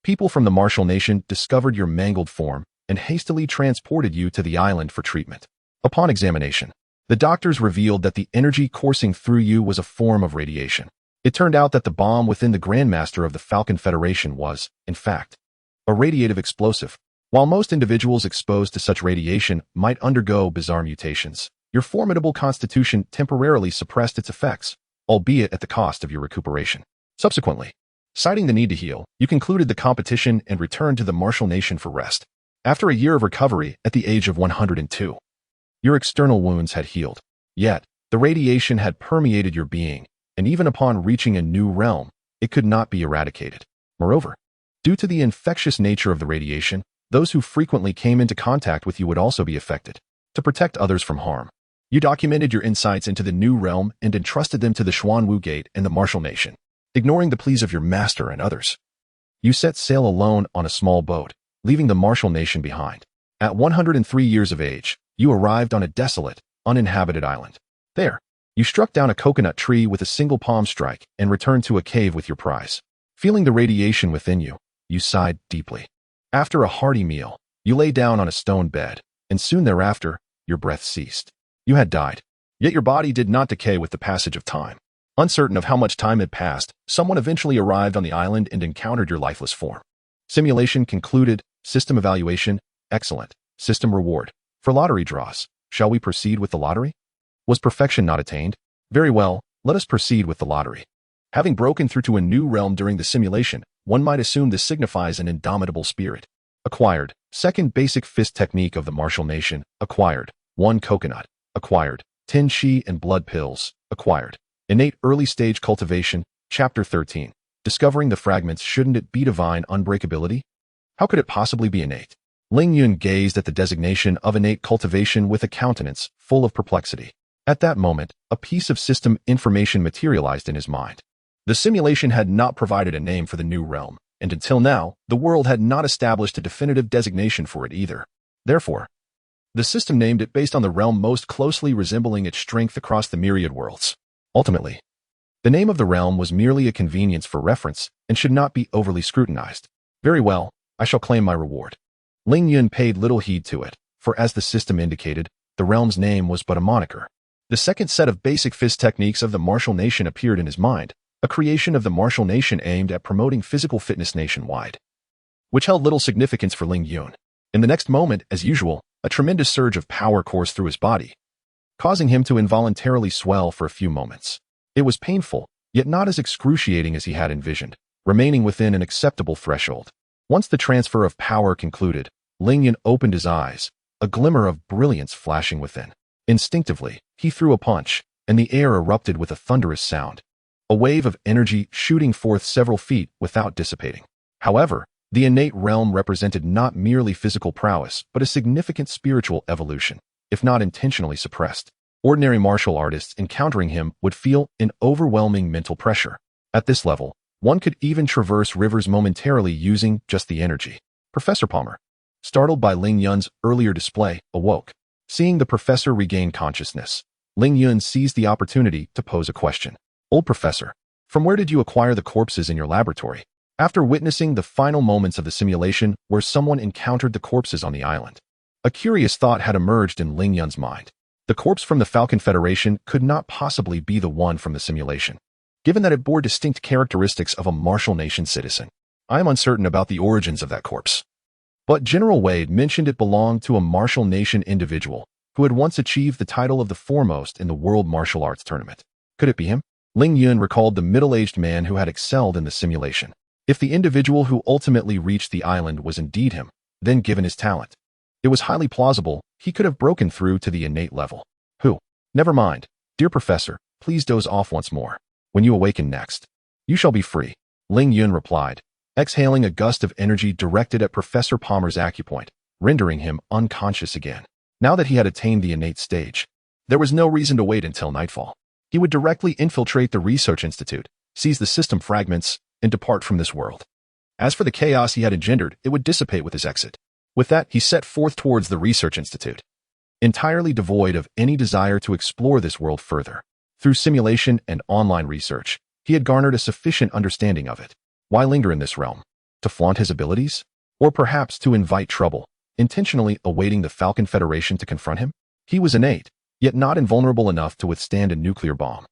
people from the Martial Nation discovered your mangled form and hastily transported you to the island for treatment. Upon examination, the doctors revealed that the energy coursing through you was a form of radiation. It turned out that the bomb within the Grandmaster of the Falcon Federation was, in fact, a radiative explosive. While most individuals exposed to such radiation might undergo bizarre mutations, your formidable constitution temporarily suppressed its effects, albeit at the cost of your recuperation. Subsequently, citing the need to heal, you concluded the competition and returned to the Martial Nation for rest. After a year of recovery at the age of 102, your external wounds had healed. Yet, the radiation had permeated your being, and even upon reaching a new realm, it could not be eradicated. Moreover, due to the infectious nature of the radiation, those who frequently came into contact with you would also be affected. To protect others from harm, you documented your insights into the new realm and entrusted them to the Xuanwu Gate and the Martial Nation. Ignoring the pleas of your master and others, you set sail alone on a small boat, leaving the Martial Nation behind. At 103 years of age, you arrived on a desolate, uninhabited island. There, you struck down a coconut tree with a single palm strike and returned to a cave with your prize. Feeling the radiation within you, you sighed deeply. After a hearty meal, you lay down on a stone bed, and soon thereafter, your breath ceased. You had died, yet your body did not decay with the passage of time. Uncertain of how much time had passed, someone eventually arrived on the island and encountered your lifeless form. Simulation concluded. System evaluation, excellent. System reward. For lottery draws, shall we proceed with the lottery? Was perfection not attained? Very well, let us proceed with the lottery. Having broken through to a new realm during the simulation, one might assume this signifies an indomitable spirit. Acquired. Second basic fist technique of the Martial Nation. Acquired. 1 coconut. Acquired. 10 Qi and blood pills. Acquired. Innate early stage cultivation. Chapter 13. Discovering the fragments. Shouldn't it be divine unbreakability? How could it possibly be innate? Ling Yun gazed at the designation of innate cultivation with a countenance full of perplexity. At that moment, a piece of system information materialized in his mind. The simulation had not provided a name for the new realm, and until now, the world had not established a definitive designation for it either. Therefore, the system named it based on the realm most closely resembling its strength across the myriad worlds. Ultimately, the name of the realm was merely a convenience for reference and should not be overly scrutinized. Very well, I shall claim my reward. Ling Yun paid little heed to it, for as the system indicated, the realm's name was but a moniker. The second set of basic fist techniques of the Martial Nation appeared in his mind, a creation of the Martial Nation aimed at promoting physical fitness nationwide, which held little significance for Ling Yun. In the next moment, as usual, a tremendous surge of power coursed through his body, causing him to involuntarily swell for a few moments. It was painful, yet not as excruciating as he had envisioned, remaining within an acceptable threshold. Once the transfer of power concluded, Ling Yun opened his eyes, a glimmer of brilliance flashing within. Instinctively, he threw a punch, and the air erupted with a thunderous sound, a wave of energy shooting forth several feet without dissipating. However, the innate realm represented not merely physical prowess, but a significant spiritual evolution, if not intentionally suppressed. Ordinary martial artists encountering him would feel an overwhelming mental pressure. At this level, one could even traverse rivers momentarily using just the energy. Professor Palmer, startled by Ling Yun's earlier display, awoke. Seeing the professor regain consciousness, Ling Yun seized the opportunity to pose a question. Old professor, From where did you acquire the corpses in your laboratory? After witnessing the final moments of the simulation where someone encountered the corpses on the island, a curious thought had emerged in Ling Yun's mind. The corpse from the Falcon Federation could not possibly be the one from the simulation, given that it bore distinct characteristics of a Martial Nation citizen. I am uncertain about the origins of that corpse, but General Wade mentioned it belonged to a Martial Nation individual who had once achieved the title of the foremost in the World Martial Arts Tournament. Could it be him? Ling Yun recalled the middle-aged man who had excelled in the simulation. If the individual who ultimately reached the island was indeed him, then given his talent, it was highly plausible he could have broken through to the innate level. Who? Never mind. Dear Professor, please doze off once more. When you awaken next, you shall be free. Ling Yun replied, exhaling a gust of energy directed at Professor Palmer's acupoint, rendering him unconscious again. Now that he had attained the innate stage, there was no reason to wait until nightfall. He would directly infiltrate the research institute, seize the system fragments, and depart from this world. As for the chaos he had engendered, it would dissipate with his exit. With that, he set forth towards the research institute, entirely devoid of any desire to explore this world further. Through simulation and online research, he had garnered a sufficient understanding of it. Why linger in this realm? To flaunt his abilities? Or perhaps to invite trouble, intentionally awaiting the Falcon Federation to confront him? He was innate, yet not invulnerable enough to withstand a nuclear bomb.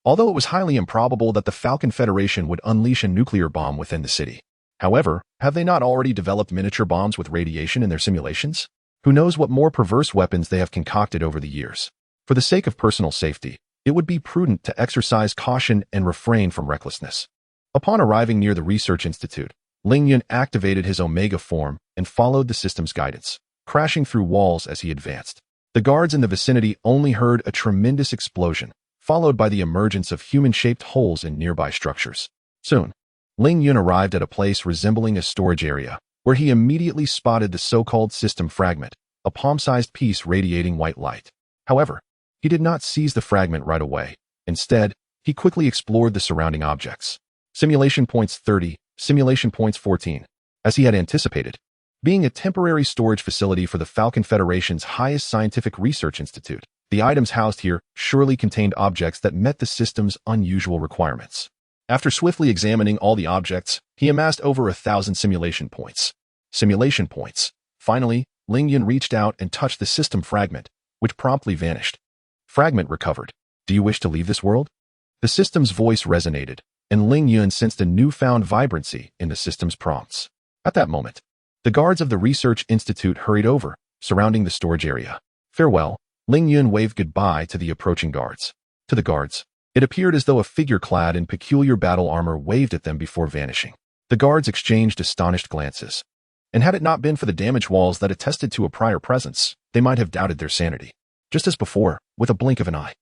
Although it was highly improbable that the Falcon Federation would unleash a nuclear bomb within the city. However, have they not already developed miniature bombs with radiation in their simulations? Who knows what more perverse weapons they have concocted over the years? For the sake of personal safety, it would be prudent to exercise caution and refrain from recklessness. Upon arriving near the research institute, Ling Yun activated his Omega form and followed the system's guidance, crashing through walls as he advanced. The guards in the vicinity only heard a tremendous explosion, followed by the emergence of human-shaped holes in nearby structures. Soon, Ling Yun arrived at a place resembling a storage area, where he immediately spotted the so-called system fragment, a palm-sized piece radiating white light. However, he did not seize the fragment right away. Instead, he quickly explored the surrounding objects. Simulation points 30, simulation points 14. As he had anticipated, being a temporary storage facility for the Falcon Federation's highest scientific research institute, the items housed here surely contained objects that met the system's unusual requirements. After swiftly examining all the objects, he amassed over 1,000 simulation points. Simulation points. Finally, Ling Yun reached out and touched the system fragment, which promptly vanished. Fragment recovered. Do you wish to leave this world? The system's voice resonated, and Ling Yun sensed a newfound vibrancy in the system's prompts. At that moment, the guards of the Research Institute hurried over, surrounding the storage area. Farewell. Ling Yun waved goodbye to the approaching guards. To the guards, it appeared as though a figure clad in peculiar battle armor waved at them before vanishing. The guards exchanged astonished glances, and had it not been for the damaged walls that attested to a prior presence, they might have doubted their sanity. Just as before, with a blink of an eye,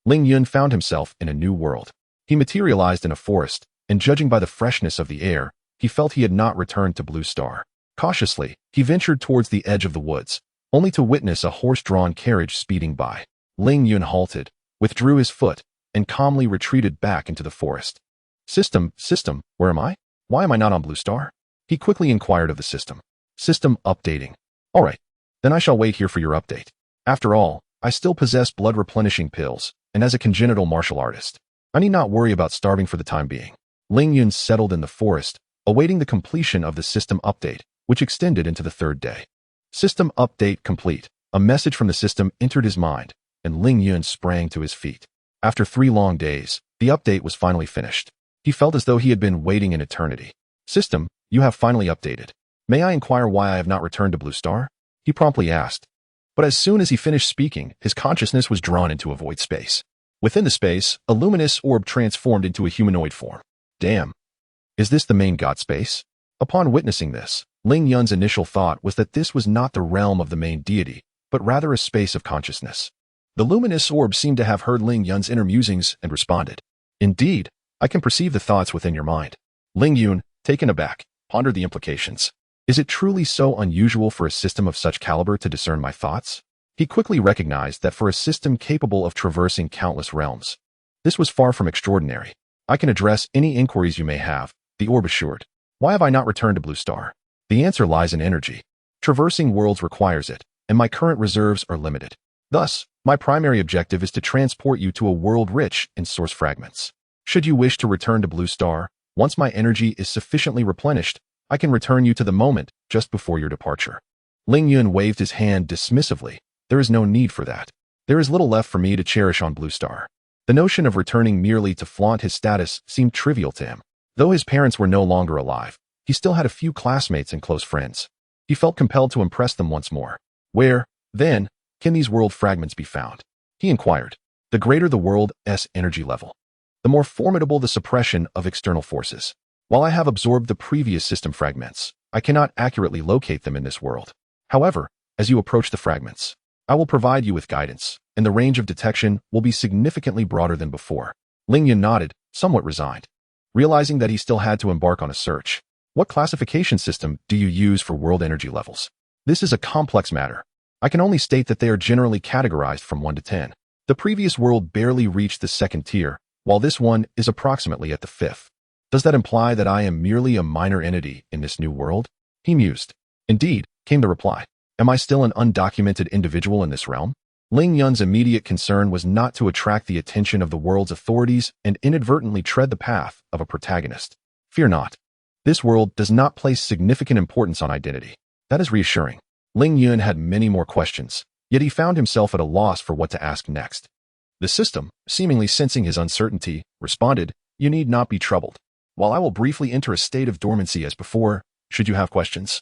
Ling Yun found himself in a new world. He materialized in a forest, and judging by the freshness of the air, he felt he had not returned to Blue Star. Cautiously, he ventured towards the edge of the woods, only to witness a horse-drawn carriage speeding by. Ling Yun halted, withdrew his foot, and calmly retreated back into the forest. System, where am I? Why am I not on Blue Star? He quickly inquired of the system. System updating. All right, then I shall wait here for your update. After all, I still possess blood-replenishing pills, and as a congenital martial artist, I need not worry about starving for the time being. Ling Yun settled in the forest, awaiting the completion of the system update, which extended into the third day. System update complete. A message from the system entered his mind, and Ling Yun sprang to his feet. After 3 long days, the update was finally finished. He felt as though he had been waiting an eternity. System, you have finally updated. May I inquire why I have not returned to Blue Star? He promptly asked. But as soon as he finished speaking, his consciousness was drawn into a void space. Within the space, a luminous orb transformed into a humanoid form. Damn. Is this the main god space? Upon witnessing this, Ling Yun's initial thought was that this was not the realm of the main deity, but rather a space of consciousness. The luminous orb seemed to have heard Ling Yun's inner musings and responded. Indeed, I can perceive the thoughts within your mind. Ling Yun, taken aback, pondered the implications. Is it truly so unusual for a system of such caliber to discern my thoughts? He quickly recognized that for a system capable of traversing countless realms, this was far from extraordinary. I can address any inquiries you may have, the orb assured. Why have I not returned to Blue Star? The answer lies in energy. Traversing worlds requires it, and my current reserves are limited. Thus, my primary objective is to transport you to a world rich in source fragments. Should you wish to return to Blue Star, once my energy is sufficiently replenished, I can return you to the moment just before your departure. Ling Yun waved his hand dismissively. There is no need for that. There is little left for me to cherish on Blue Star. The notion of returning merely to flaunt his status seemed trivial to him. Though his parents were no longer alive, he still had a few classmates and close friends. He felt compelled to impress them once more. Where, then, can these world fragments be found? He inquired. The greater the world's energy level, the more formidable the suppression of external forces. While I have absorbed the previous system fragments, I cannot accurately locate them in this world. However, as you approach the fragments, I will provide you with guidance, and the range of detection will be significantly broader than before. Ling Yun nodded, somewhat resigned. Realizing that he still had to embark on a search. What classification system do you use for world energy levels? This is a complex matter. I can only state that they are generally categorized from 1 to 10. The previous world barely reached the 2nd tier, while this one is approximately at the 5th. Does that imply that I am merely a minor entity in this new world? He mused. Indeed, came the reply. Am I still an undocumented individual in this realm? Ling Yun's immediate concern was not to attract the attention of the world's authorities and inadvertently tread the path of a protagonist. Fear not. This world does not place significant importance on identity. That is reassuring. Ling Yun had many more questions, yet he found himself at a loss for what to ask next. The system, seemingly sensing his uncertainty, responded, You need not be troubled. While I will briefly enter a state of dormancy as before, should you have questions,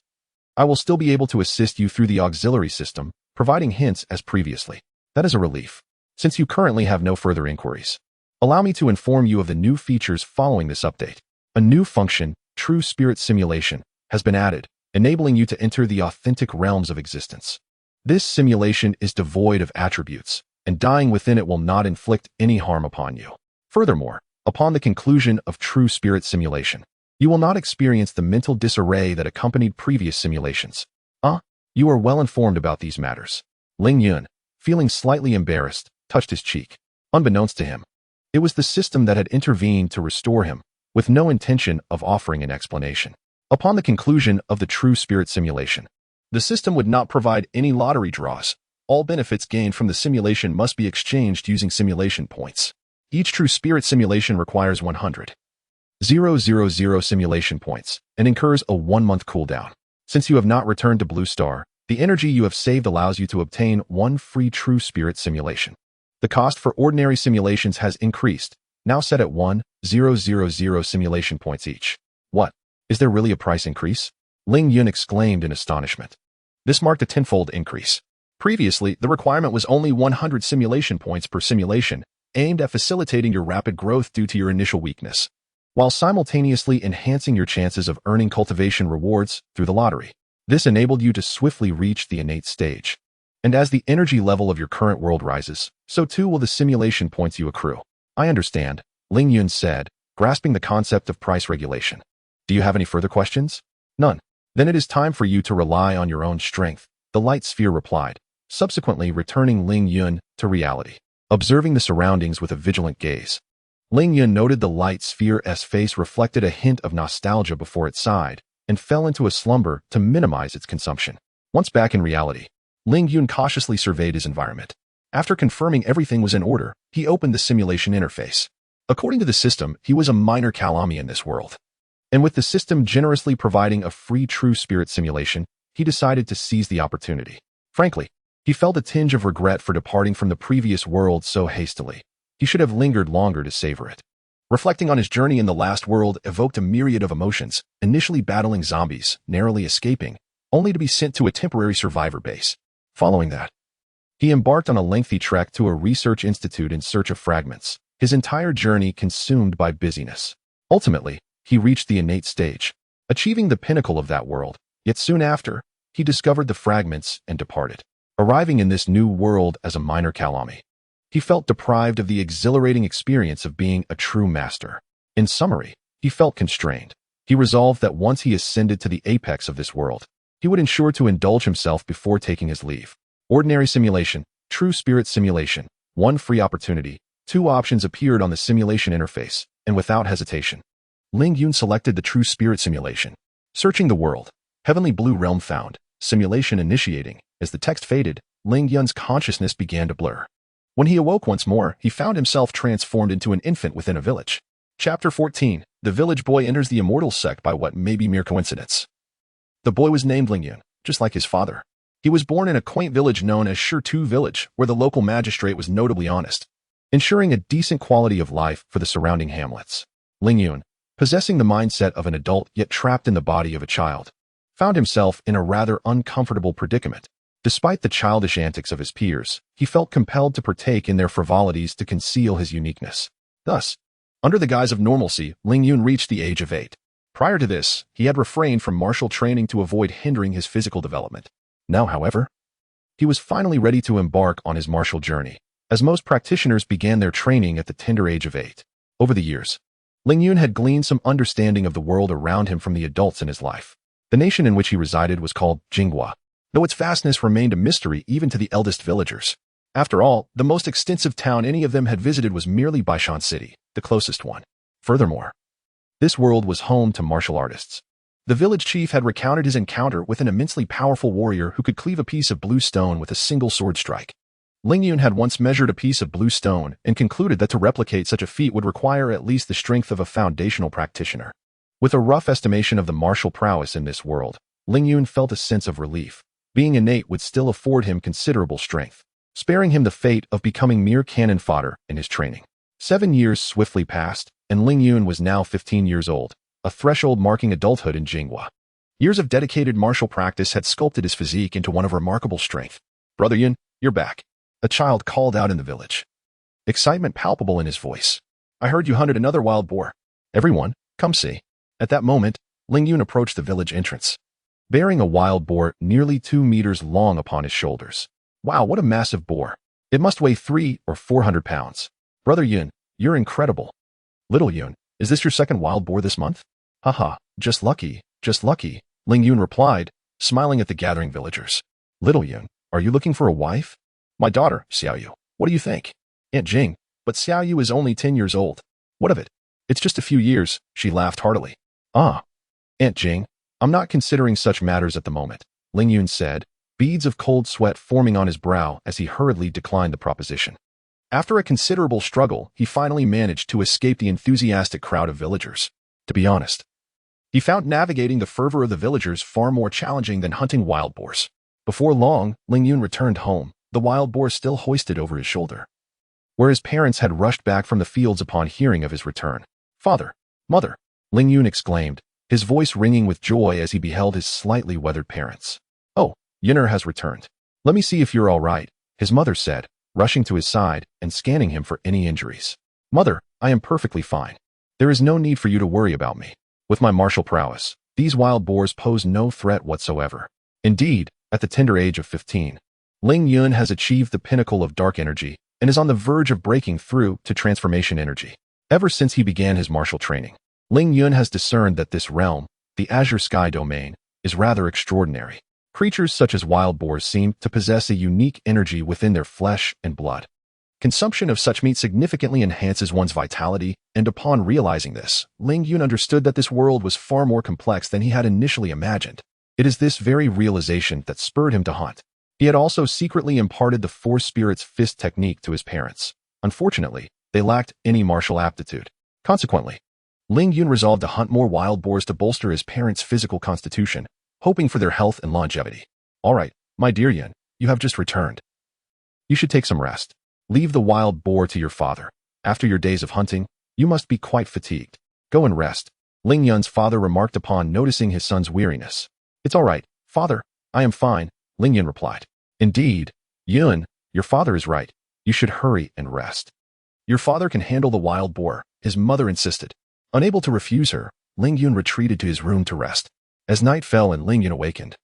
I will still be able to assist you through the auxiliary system, providing hints as previously. That is a relief, since you currently have no further inquiries. Allow me to inform you of the new features following this update. A new function, True Spirit Simulation, has been added, enabling you to enter the authentic realms of existence. This simulation is devoid of attributes, and dying within it will not inflict any harm upon you. Furthermore, upon the conclusion of True Spirit Simulation, you will not experience the mental disarray that accompanied previous simulations. You are well informed about these matters. Ling Yun, feeling slightly embarrassed, touched his cheek. Unbeknownst to him, it was the system that had intervened to restore him, with no intention of offering an explanation. Upon the conclusion of the True Spirit Simulation, the system would not provide any lottery draws. All benefits gained from the simulation must be exchanged using simulation points. Each True Spirit Simulation requires 100,000 simulation points and incurs a 1-month cooldown. Since you have not returned to Blue Star, the energy you have saved allows you to obtain 1 free True Spirit Simulation. The cost for ordinary simulations has increased, now set at 1,000 simulation points each. What? Is there really a price increase? Ling Yun exclaimed in astonishment. This marked a tenfold increase. Previously, the requirement was only 100 simulation points per simulation, aimed at facilitating your rapid growth due to your initial weakness, while simultaneously enhancing your chances of earning cultivation rewards through the lottery. This enabled you to swiftly reach the innate stage. And as the energy level of your current world rises, so too will the simulation points you accrue. I understand, Ling Yun said, grasping the concept of price regulation. Do you have any further questions? None. Then it is time for you to rely on your own strength, the light sphere replied, subsequently returning Ling Yun to reality. Observing the surroundings with a vigilant gaze, Ling Yun noted the light sphere's face reflected a hint of nostalgia before it sighed, and fell into a slumber to minimize its consumption. Once back in reality, Ling Yun cautiously surveyed his environment. After confirming everything was in order, he opened the simulation interface. According to the system, he was a minor Kalami in this world. And with the system generously providing a free True Spirit Simulation, he decided to seize the opportunity. Frankly, he felt a tinge of regret for departing from the previous world so hastily. He should have lingered longer to savor it. Reflecting on his journey in the last world evoked a myriad of emotions, initially battling zombies, narrowly escaping, only to be sent to a temporary survivor base. Following that, he embarked on a lengthy trek to a research institute in search of fragments, his entire journey consumed by busyness. Ultimately, he reached the innate stage, achieving the pinnacle of that world, yet soon after, he discovered the fragments and departed. Arriving in this new world as a minor Kalami, he felt deprived of the exhilarating experience of being a true master. In summary, he felt constrained. He resolved that once he ascended to the apex of this world, he would ensure to indulge himself before taking his leave. Ordinary simulation, True Spirit Simulation, 1 free opportunity. 2 options appeared on the simulation interface, and without hesitation, Ling Yun selected the True Spirit Simulation. Searching the world, Heavenly Blue Realm found, simulation initiating. As the text faded, Ling Yun's consciousness began to blur. When he awoke once more, he found himself transformed into an infant within a village. Chapter 14. The village boy enters the immortal sect by what may be mere coincidence. The boy was named Ling Yun, just like his father. He was born in a quaint village known as Shirtu Village, where the local magistrate was notably honest, ensuring a decent quality of life for the surrounding hamlets. Ling Yun, possessing the mindset of an adult yet trapped in the body of a child, found himself in a rather uncomfortable predicament. Despite the childish antics of his peers, he felt compelled to partake in their frivolities to conceal his uniqueness. Thus, under the guise of normalcy, Ling Yun reached the age of 8. Prior to this, he had refrained from martial training to avoid hindering his physical development. Now, however, he was finally ready to embark on his martial journey, as most practitioners began their training at the tender age of 8. Over the years, Ling Yun had gleaned some understanding of the world around him from the adults in his life. The nation in which he resided was called Jinghua, though its vastness remained a mystery even to the eldest villagers. After all, the most extensive town any of them had visited was merely Baishan City, the closest one. Furthermore, this world was home to martial artists. The village chief had recounted his encounter with an immensely powerful warrior who could cleave a piece of blue stone with a single sword strike. Ling Yun had once measured a piece of blue stone and concluded that to replicate such a feat would require at least the strength of a foundational practitioner. With a rough estimation of the martial prowess in this world, Ling Yun felt a sense of relief. Being innate would still afford him considerable strength, sparing him the fate of becoming mere cannon fodder in his training. 7 years swiftly passed, and Ling Yun was now 15 years old, a threshold marking adulthood in Jinghua. Years of dedicated martial practice had sculpted his physique into one of remarkable strength. "Brother Yun, you're back," a child called out in the village, excitement palpable in his voice. "I heard you hunted another wild boar. Everyone, come see." At that moment, Ling Yun approached the village entrance, bearing a wild boar nearly 2 meters long upon his shoulders. Wow, what a massive boar. It must weigh 300 or 400 pounds. "Brother Yun, you're incredible." "Little Yun, is this your second wild boar this month?" "Haha, just lucky, Ling Yun replied, smiling at the gathering villagers. "Little Yun, are you looking for a wife?" "My daughter, Xiaoyu. What do you think?" "Aunt Jing, but Xiaoyu is only 10 years old." "What of it? It's just a few years," she laughed heartily. "Ah, Aunt Jing, I'm not considering such matters at the moment," Ling Yun said, beads of cold sweat forming on his brow as he hurriedly declined the proposition. After a considerable struggle, he finally managed to escape the enthusiastic crowd of villagers. To be honest, he found navigating the fervor of the villagers far more challenging than hunting wild boars. Before long, Ling Yun returned home, the wild boar still hoisted over his shoulder, where his parents had rushed back from the fields upon hearing of his return. "Father, Mother," Ling Yun exclaimed, his voice ringing with joy as he beheld his slightly weathered parents. "Oh, Yunner has returned. Let me see if you're all right," his mother said, rushing to his side and scanning him for any injuries. "Mother, I am perfectly fine. There is no need for you to worry about me. With my martial prowess, these wild boars pose no threat whatsoever." Indeed, at the tender age of 15, Ling Yun has achieved the pinnacle of dark energy and is on the verge of breaking through to transformation energy. Ever since he began his martial training, Ling Yun has discerned that this realm, the Azure Sky domain, is rather extraordinary. Creatures such as wild boars seem to possess a unique energy within their flesh and blood. Consumption of such meat significantly enhances one's vitality, and upon realizing this, Ling Yun understood that this world was far more complex than he had initially imagined. It is this very realization that spurred him to hunt. He had also secretly imparted the Four Spirits Fist technique to his parents. Unfortunately, they lacked any martial aptitude. Consequently, Ling Yun resolved to hunt more wild boars to bolster his parents' physical constitution, hoping for their health and longevity. "All right, my dear Yun, you have just returned. You should take some rest. Leave the wild boar to your father. After your days of hunting, you must be quite fatigued. Go and rest," Ling Yun's father remarked upon noticing his son's weariness. "It's all right, father, I am fine," Ling Yun replied. "Indeed, Yun, your father is right. You should hurry and rest. Your father can handle the wild boar," his mother insisted. Unable to refuse her, Ling Yun retreated to his room to rest. As night fell and Ling Yun awakened,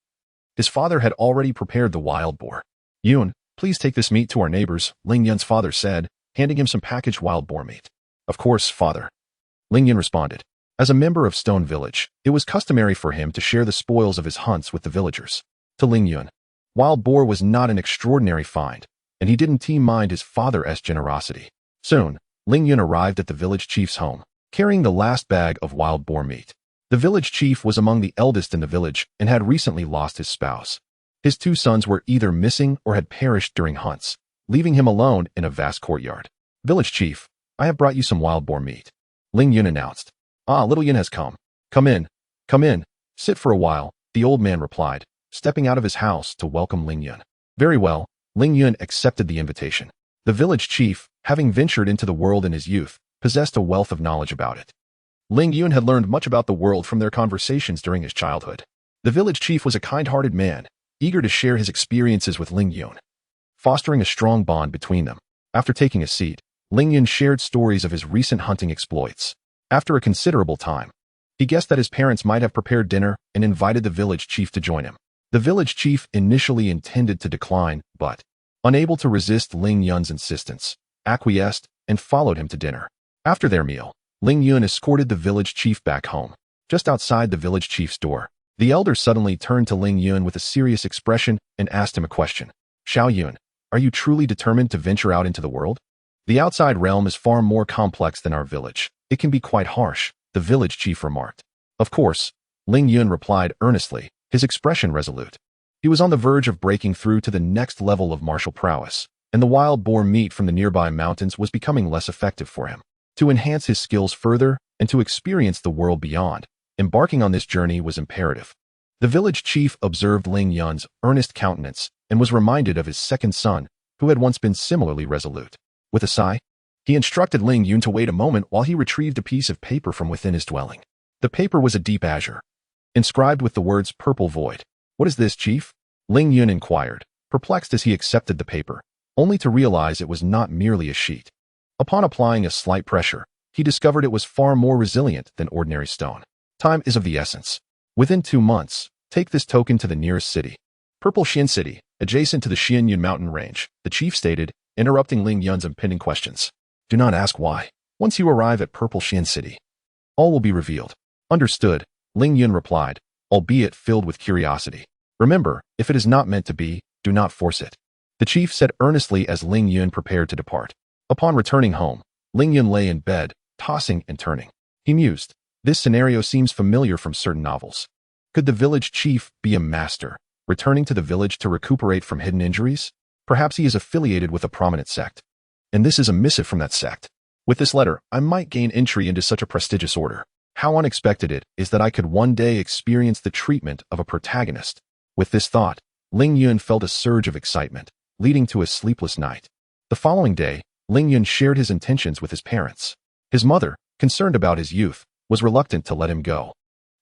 his father had already prepared the wild boar. "Yun, please take this meat to our neighbors," Ling Yun's father said, handing him some packaged wild boar meat. "Of course, father," Ling Yun responded. As a member of Stone Village, it was customary for him to share the spoils of his hunts with the villagers. To Ling Yun, wild boar was not an extraordinary find, and he didn't mind his father's generosity. Soon, Ling Yun arrived at the village chief's home, carrying the last bag of wild boar meat. The village chief was among the eldest in the village and had recently lost his spouse. His 2 sons were either missing or had perished during hunts, leaving him alone in a vast courtyard. "Village chief, I have brought you some wild boar meat." Ling Yun announced. Ah, little Yun has come. Come in. Come in. Sit for a while, the old man replied, stepping out of his house to welcome Ling Yun. Very well, Ling Yun accepted the invitation. The village chief, having ventured into the world in his youth, possessed a wealth of knowledge about it. Ling Yun had learned much about the world from their conversations during his childhood. The village chief was a kind-hearted man, eager to share his experiences with Ling Yun, fostering a strong bond between them. After taking a seat, Ling Yun shared stories of his recent hunting exploits. After a considerable time, he guessed that his parents might have prepared dinner and invited the village chief to join him. The village chief initially intended to decline, but, unable to resist Ling Yun's insistence, acquiesced and followed him to dinner. After their meal, Ling Yun escorted the village chief back home. Just outside the village chief's door, the elder suddenly turned to Ling Yun with a serious expression and asked him a question. Xiao Yun, are you truly determined to venture out into the world? The outside realm is far more complex than our village. It can be quite harsh, the village chief remarked. Of course, Ling Yun replied earnestly, his expression resolute. He was on the verge of breaking through to the next level of martial prowess, and the wild boar meat from the nearby mountains was becoming less effective for him. To enhance his skills further and to experience the world beyond, embarking on this journey was imperative. The village chief observed Ling Yun's earnest countenance and was reminded of his second son, who had once been similarly resolute. With a sigh, he instructed Ling Yun to wait a moment while he retrieved a piece of paper from within his dwelling. The paper was a deep azure, inscribed with the words "Purple Void." What is this, chief? Ling Yun inquired, perplexed as he accepted the paper, only to realize it was not merely a sheet. Upon applying a slight pressure, he discovered it was far more resilient than ordinary stone. Time is of the essence. Within 2 months, take this token to the nearest city. Purple Xian City, adjacent to the Xianyun mountain range, the chief stated, interrupting Ling Yun's impending questions. Do not ask why. Once you arrive at Purple Xian City, all will be revealed. Understood, Ling Yun replied, albeit filled with curiosity. Remember, if it is not meant to be, do not force it. The chief said earnestly as Ling Yun prepared to depart. Upon returning home, Ling Yun lay in bed, tossing and turning. He mused. This scenario seems familiar from certain novels. Could the village chief be a master, returning to the village to recuperate from hidden injuries? Perhaps he is affiliated with a prominent sect. And this is a missive from that sect. With this letter, I might gain entry into such a prestigious order. How unexpected it is that I could one day experience the treatment of a protagonist. With this thought, Ling Yun felt a surge of excitement, leading to a sleepless night. The following day, Ling Yun shared his intentions with his parents. His mother, concerned about his youth, was reluctant to let him go,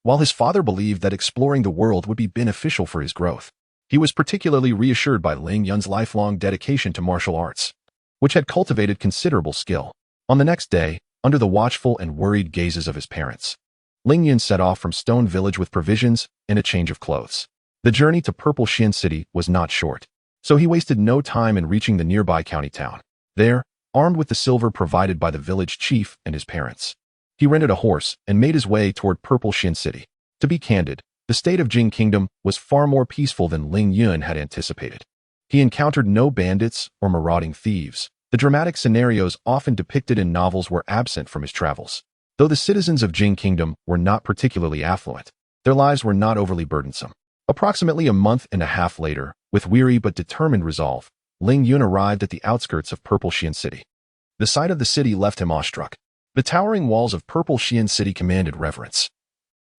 while his father believed that exploring the world would be beneficial for his growth. He was particularly reassured by Ling Yun's lifelong dedication to martial arts, which had cultivated considerable skill. On the next day, under the watchful and worried gazes of his parents, Ling Yun set off from Stone Village with provisions and a change of clothes. The journey to Purple Xian City was not short, so he wasted no time in reaching the nearby county town. There, armed with the silver provided by the village chief and his parents, he rented a horse and made his way toward Purple Xian City. To be candid, the state of Jing Kingdom was far more peaceful than Ling Yun had anticipated. He encountered no bandits or marauding thieves. The dramatic scenarios often depicted in novels were absent from his travels. Though the citizens of Jing Kingdom were not particularly affluent, their lives were not overly burdensome. Approximately a month and a half later, with weary but determined resolve, Ling Yun arrived at the outskirts of Purple Xian City. The sight of the city left him awestruck. The towering walls of Purple Xian City commanded reverence,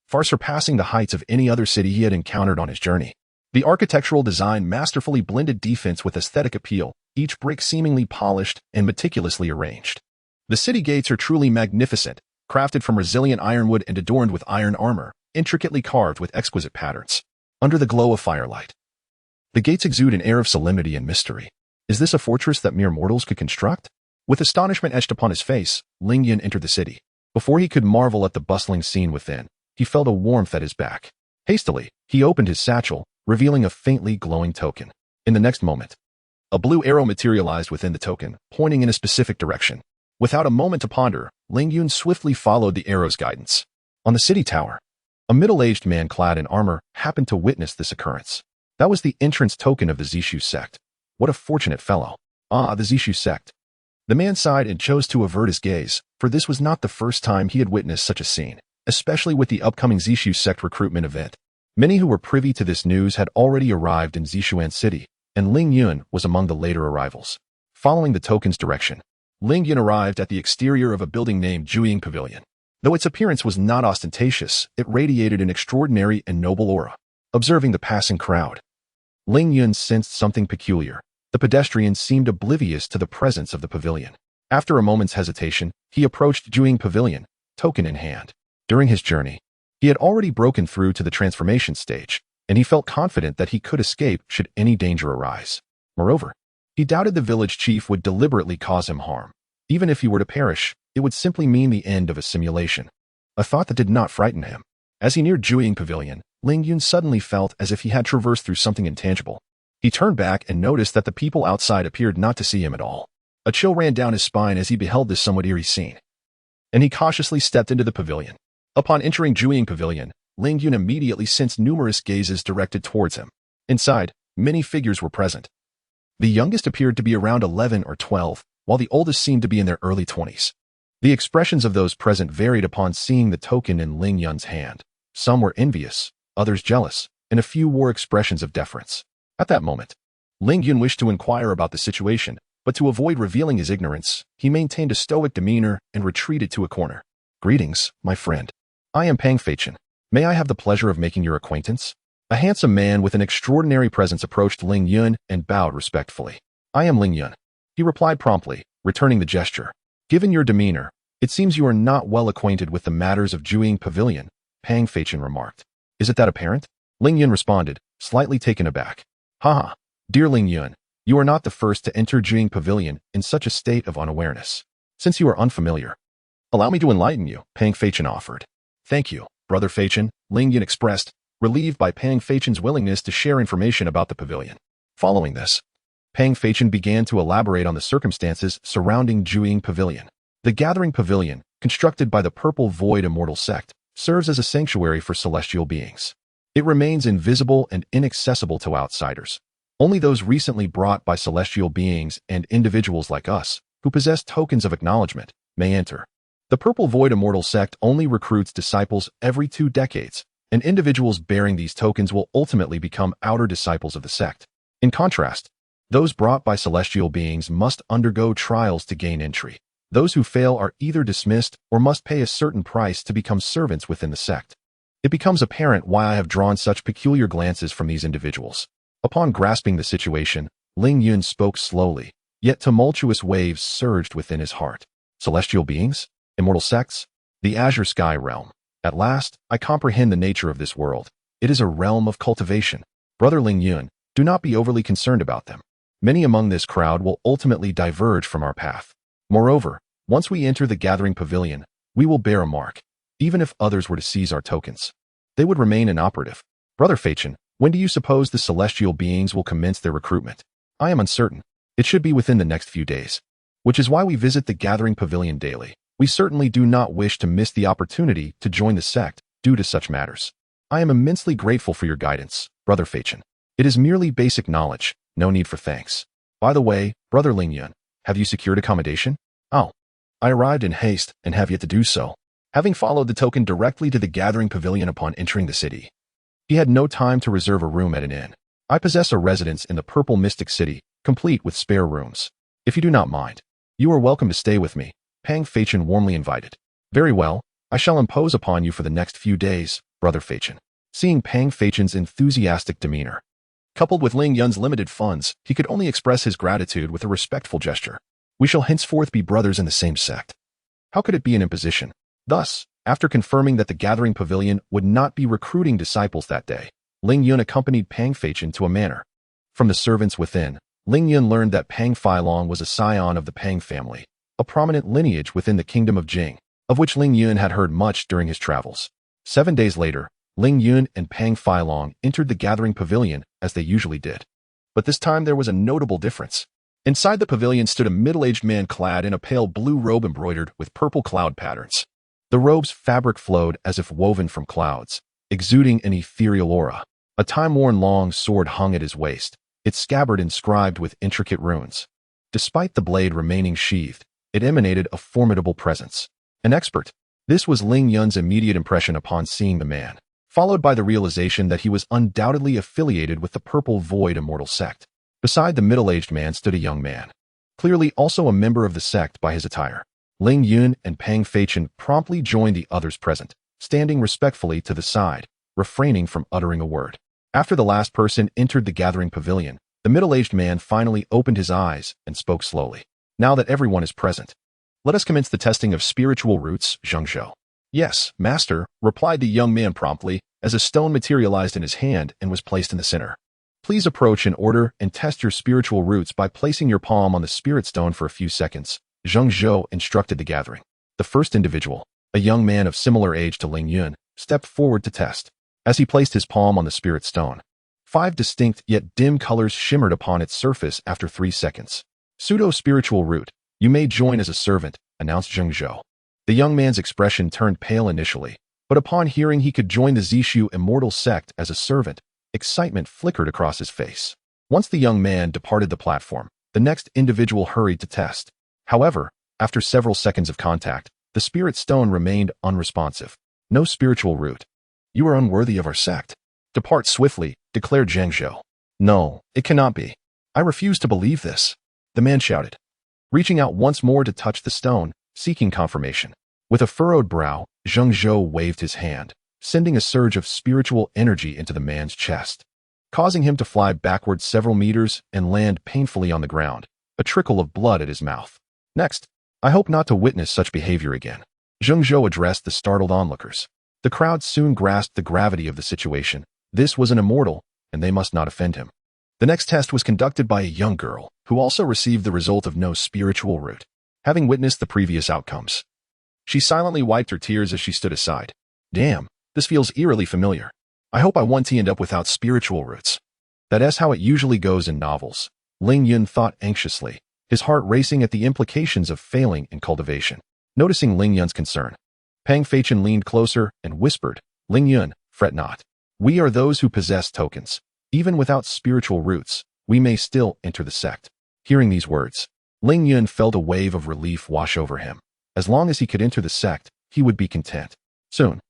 far surpassing the heights of any other city he had encountered on his journey. The architectural design masterfully blended defense with aesthetic appeal, each brick seemingly polished and meticulously arranged. The city gates are truly magnificent, crafted from resilient ironwood and adorned with iron armor, intricately carved with exquisite patterns. Under the glow of firelight, the gates exude an air of solemnity and mystery. Is this a fortress that mere mortals could construct? With astonishment etched upon his face, Ling Yun entered the city. Before he could marvel at the bustling scene within, he felt a warmth at his back. Hastily, he opened his satchel, revealing a faintly glowing token. In the next moment, a blue arrow materialized within the token, pointing in a specific direction. Without a moment to ponder, Ling Yun swiftly followed the arrow's guidance. On the city tower, a middle-aged man clad in armor happened to witness this occurrence. That was the entrance token of the Zishu sect. What a fortunate fellow. Ah, the Zishu sect. The man sighed and chose to avert his gaze, for this was not the first time he had witnessed such a scene, especially with the upcoming Zishu sect recruitment event. Many who were privy to this news had already arrived in Zishuan City, and Ling Yun was among the later arrivals. Following the token's direction, Ling Yun arrived at the exterior of a building named Juying Pavilion. Though its appearance was not ostentatious, it radiated an extraordinary and noble aura. Observing the passing crowd, Ling Yun sensed something peculiar. The pedestrians seemed oblivious to the presence of the pavilion. After a moment's hesitation, he approached Juying Pavilion, token in hand. During his journey, he had already broken through to the transformation stage, and he felt confident that he could escape should any danger arise. Moreover, he doubted the village chief would deliberately cause him harm. Even if he were to perish, it would simply mean the end of a simulation. A thought that did not frighten him. As he neared Juying Pavilion, Ling Yun suddenly felt as if he had traversed through something intangible. He turned back and noticed that the people outside appeared not to see him at all. A chill ran down his spine as he beheld this somewhat eerie scene, and he cautiously stepped into the pavilion. Upon entering Juying Pavilion, Ling Yun immediately sensed numerous gazes directed towards him. Inside, many figures were present. The youngest appeared to be around 11 or 12, while the oldest seemed to be in their early 20s. The expressions of those present varied upon seeing the token in Ling Yun's hand. Some were envious, others jealous, and a few wore expressions of deference. At that moment, Ling Yun wished to inquire about the situation, but to avoid revealing his ignorance, he maintained a stoic demeanor and retreated to a corner. "Greetings, my friend. I am Pang Feichen. May I have the pleasure of making your acquaintance?" A handsome man with an extraordinary presence approached Ling Yun and bowed respectfully. "I am Ling Yun," he replied promptly, returning the gesture. "Given your demeanor, it seems you are not well acquainted with the matters of Juying Pavilion," Pang Feichen remarked. "Is it that apparent?" Ling Yun responded, slightly taken aback. "Haha, dear Ling Yun, you are not the first to enter Juying Pavilion in such a state of unawareness. Since you are unfamiliar, allow me to enlighten you," Pang Feichen offered. "Thank you, Brother Feichen," Ling Yun expressed, relieved by Pang Feichen's willingness to share information about the pavilion. Following this, Pang Feichen began to elaborate on the circumstances surrounding Juying Pavilion. The Gathering Pavilion, constructed by the Purple Void Immortal Sect, serves as a sanctuary for celestial beings. It remains invisible and inaccessible to outsiders. Only those recently brought by celestial beings and individuals like us, who possess tokens of acknowledgement, may enter. The Purple Void Immortal Sect only recruits disciples every 2 decades, and individuals bearing these tokens will ultimately become outer disciples of the sect. In contrast, those brought by celestial beings must undergo trials to gain entry. Those who fail are either dismissed or must pay a certain price to become servants within the sect. It becomes apparent why I have drawn such peculiar glances from these individuals. Upon grasping the situation, Ling Yun spoke slowly, yet tumultuous waves surged within his heart. Celestial beings? Immortal sects? The Azure Sky Realm. At last, I comprehend the nature of this world. It is a realm of cultivation. Brother Ling Yun, do not be overly concerned about them. Many among this crowd will ultimately diverge from our path. Moreover, once we enter the Gathering Pavilion, we will bear a mark. Even if others were to seize our tokens, they would remain inoperative. Brother Feichen, when do you suppose the celestial beings will commence their recruitment? I am uncertain. It should be within the next few days. Which is why we visit the Gathering Pavilion daily. We certainly do not wish to miss the opportunity to join the sect due to such matters. I am immensely grateful for your guidance, Brother Feichen. It is merely basic knowledge, no need for thanks. By the way, Brother Ling Yun, have you secured accommodation? Oh, I arrived in haste and have yet to do so. Having followed the token directly to the Gathering Pavilion upon entering the city, he had no time to reserve a room at an inn. I possess a residence in the Purple Mystic City, complete with spare rooms. If you do not mind, you are welcome to stay with me, Pang Feichen warmly invited. Very well, I shall impose upon you for the next few days, Brother Feichen. Seeing Pang Feichen's enthusiastic demeanor, coupled with Ling Yun's limited funds, he could only express his gratitude with a respectful gesture. We shall henceforth be brothers in the same sect. How could it be an imposition? Thus, after confirming that the Gathering Pavilion would not be recruiting disciples that day, Ling Yun accompanied Pang Feichen to a manor. From the servants within, Ling Yun learned that Pang Feilong was a scion of the Pang family, a prominent lineage within the kingdom of Jing, of which Ling Yun had heard much during his travels. 7 days later, Ling Yun and Pang Feilong entered the Gathering Pavilion as they usually did. But this time there was a notable difference. Inside the pavilion stood a middle-aged man clad in a pale blue robe embroidered with purple cloud patterns. The robe's fabric flowed as if woven from clouds, exuding an ethereal aura. A time-worn long sword hung at his waist, its scabbard inscribed with intricate runes. Despite the blade remaining sheathed, it emanated a formidable presence. An expert. This was Ling Yun's immediate impression upon seeing the man, followed by the realization that he was undoubtedly affiliated with the Purple Void Immortal Sect. Beside the middle-aged man stood a young man, clearly also a member of the sect by his attire. Ling Yun and Pang Feichen promptly joined the others present, standing respectfully to the side, refraining from uttering a word. After the last person entered the gathering pavilion, the middle-aged man finally opened his eyes and spoke slowly. Now that everyone is present, let us commence the testing of spiritual roots, Zhengzhou. Yes, master, replied the young man promptly, as a stone materialized in his hand and was placed in the center. Please approach in order and test your spiritual roots by placing your palm on the spirit stone for a few seconds, Zhengzhou instructed the gathering. The first individual, a young man of similar age to Ling Yun, stepped forward to test. As he placed his palm on the spirit stone, 5 distinct yet dim colors shimmered upon its surface after 3 seconds. Pseudo-spiritual root, you may join as a servant, announced Zhengzhou. The young man's expression turned pale initially, but upon hearing he could join the Zishu immortal sect as a servant, excitement flickered across his face. Once the young man departed the platform, the next individual hurried to test. However, after several seconds of contact, the spirit stone remained unresponsive. No spiritual root. You are unworthy of our sect. Depart swiftly, declared Zhengzhou. No, it cannot be. I refuse to believe this, the man shouted, reaching out once more to touch the stone, seeking confirmation. With a furrowed brow, Zhengzhou waved his hand, sending a surge of spiritual energy into the man's chest, causing him to fly backward several meters and land painfully on the ground, a trickle of blood at his mouth. Next, I hope not to witness such behavior again, Zhengzhou addressed the startled onlookers. The crowd soon grasped the gravity of the situation. This was an immortal, and they must not offend him. The next test was conducted by a young girl, who also received the result of no spiritual root. Having witnessed the previous outcomes, she silently wiped her tears as she stood aside. Damn, this feels eerily familiar. I hope I won't end up without spiritual roots. That is how it usually goes in novels, Ling Yun thought anxiously, his heart racing at the implications of failing in cultivation. Noticing Ling Yun's concern, Pang Feichen leaned closer and whispered, Ling Yun, fret not. We are those who possess tokens. Even without spiritual roots, we may still enter the sect. Hearing these words, Ling Yun felt a wave of relief wash over him. As long as he could enter the sect, he would be content. Soon,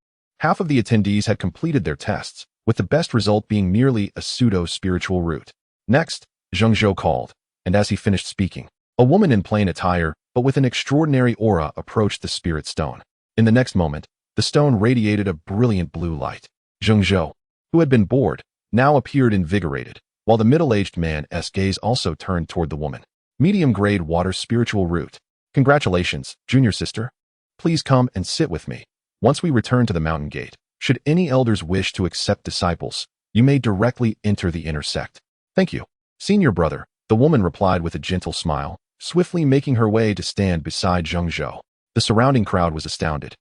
half of the attendees had completed their tests, with the best result being merely a pseudo-spiritual root. Next, Zhengzhou called, and as he finished speaking, a woman in plain attire, but with an extraordinary aura, approached the spirit stone. In the next moment, the stone radiated a brilliant blue light. Zhengzhou, who had been bored, now appeared invigorated, while the middle-aged man's gaze also turned toward the woman. Medium-grade water spiritual root. Congratulations, junior sister. Please come and sit with me. Once we return to the mountain gate, should any elders wish to accept disciples, you may directly enter the inner sect. Thank you, senior brother, the woman replied with a gentle smile, swiftly making her way to stand beside Zhengzhou. The surrounding crowd was astounded,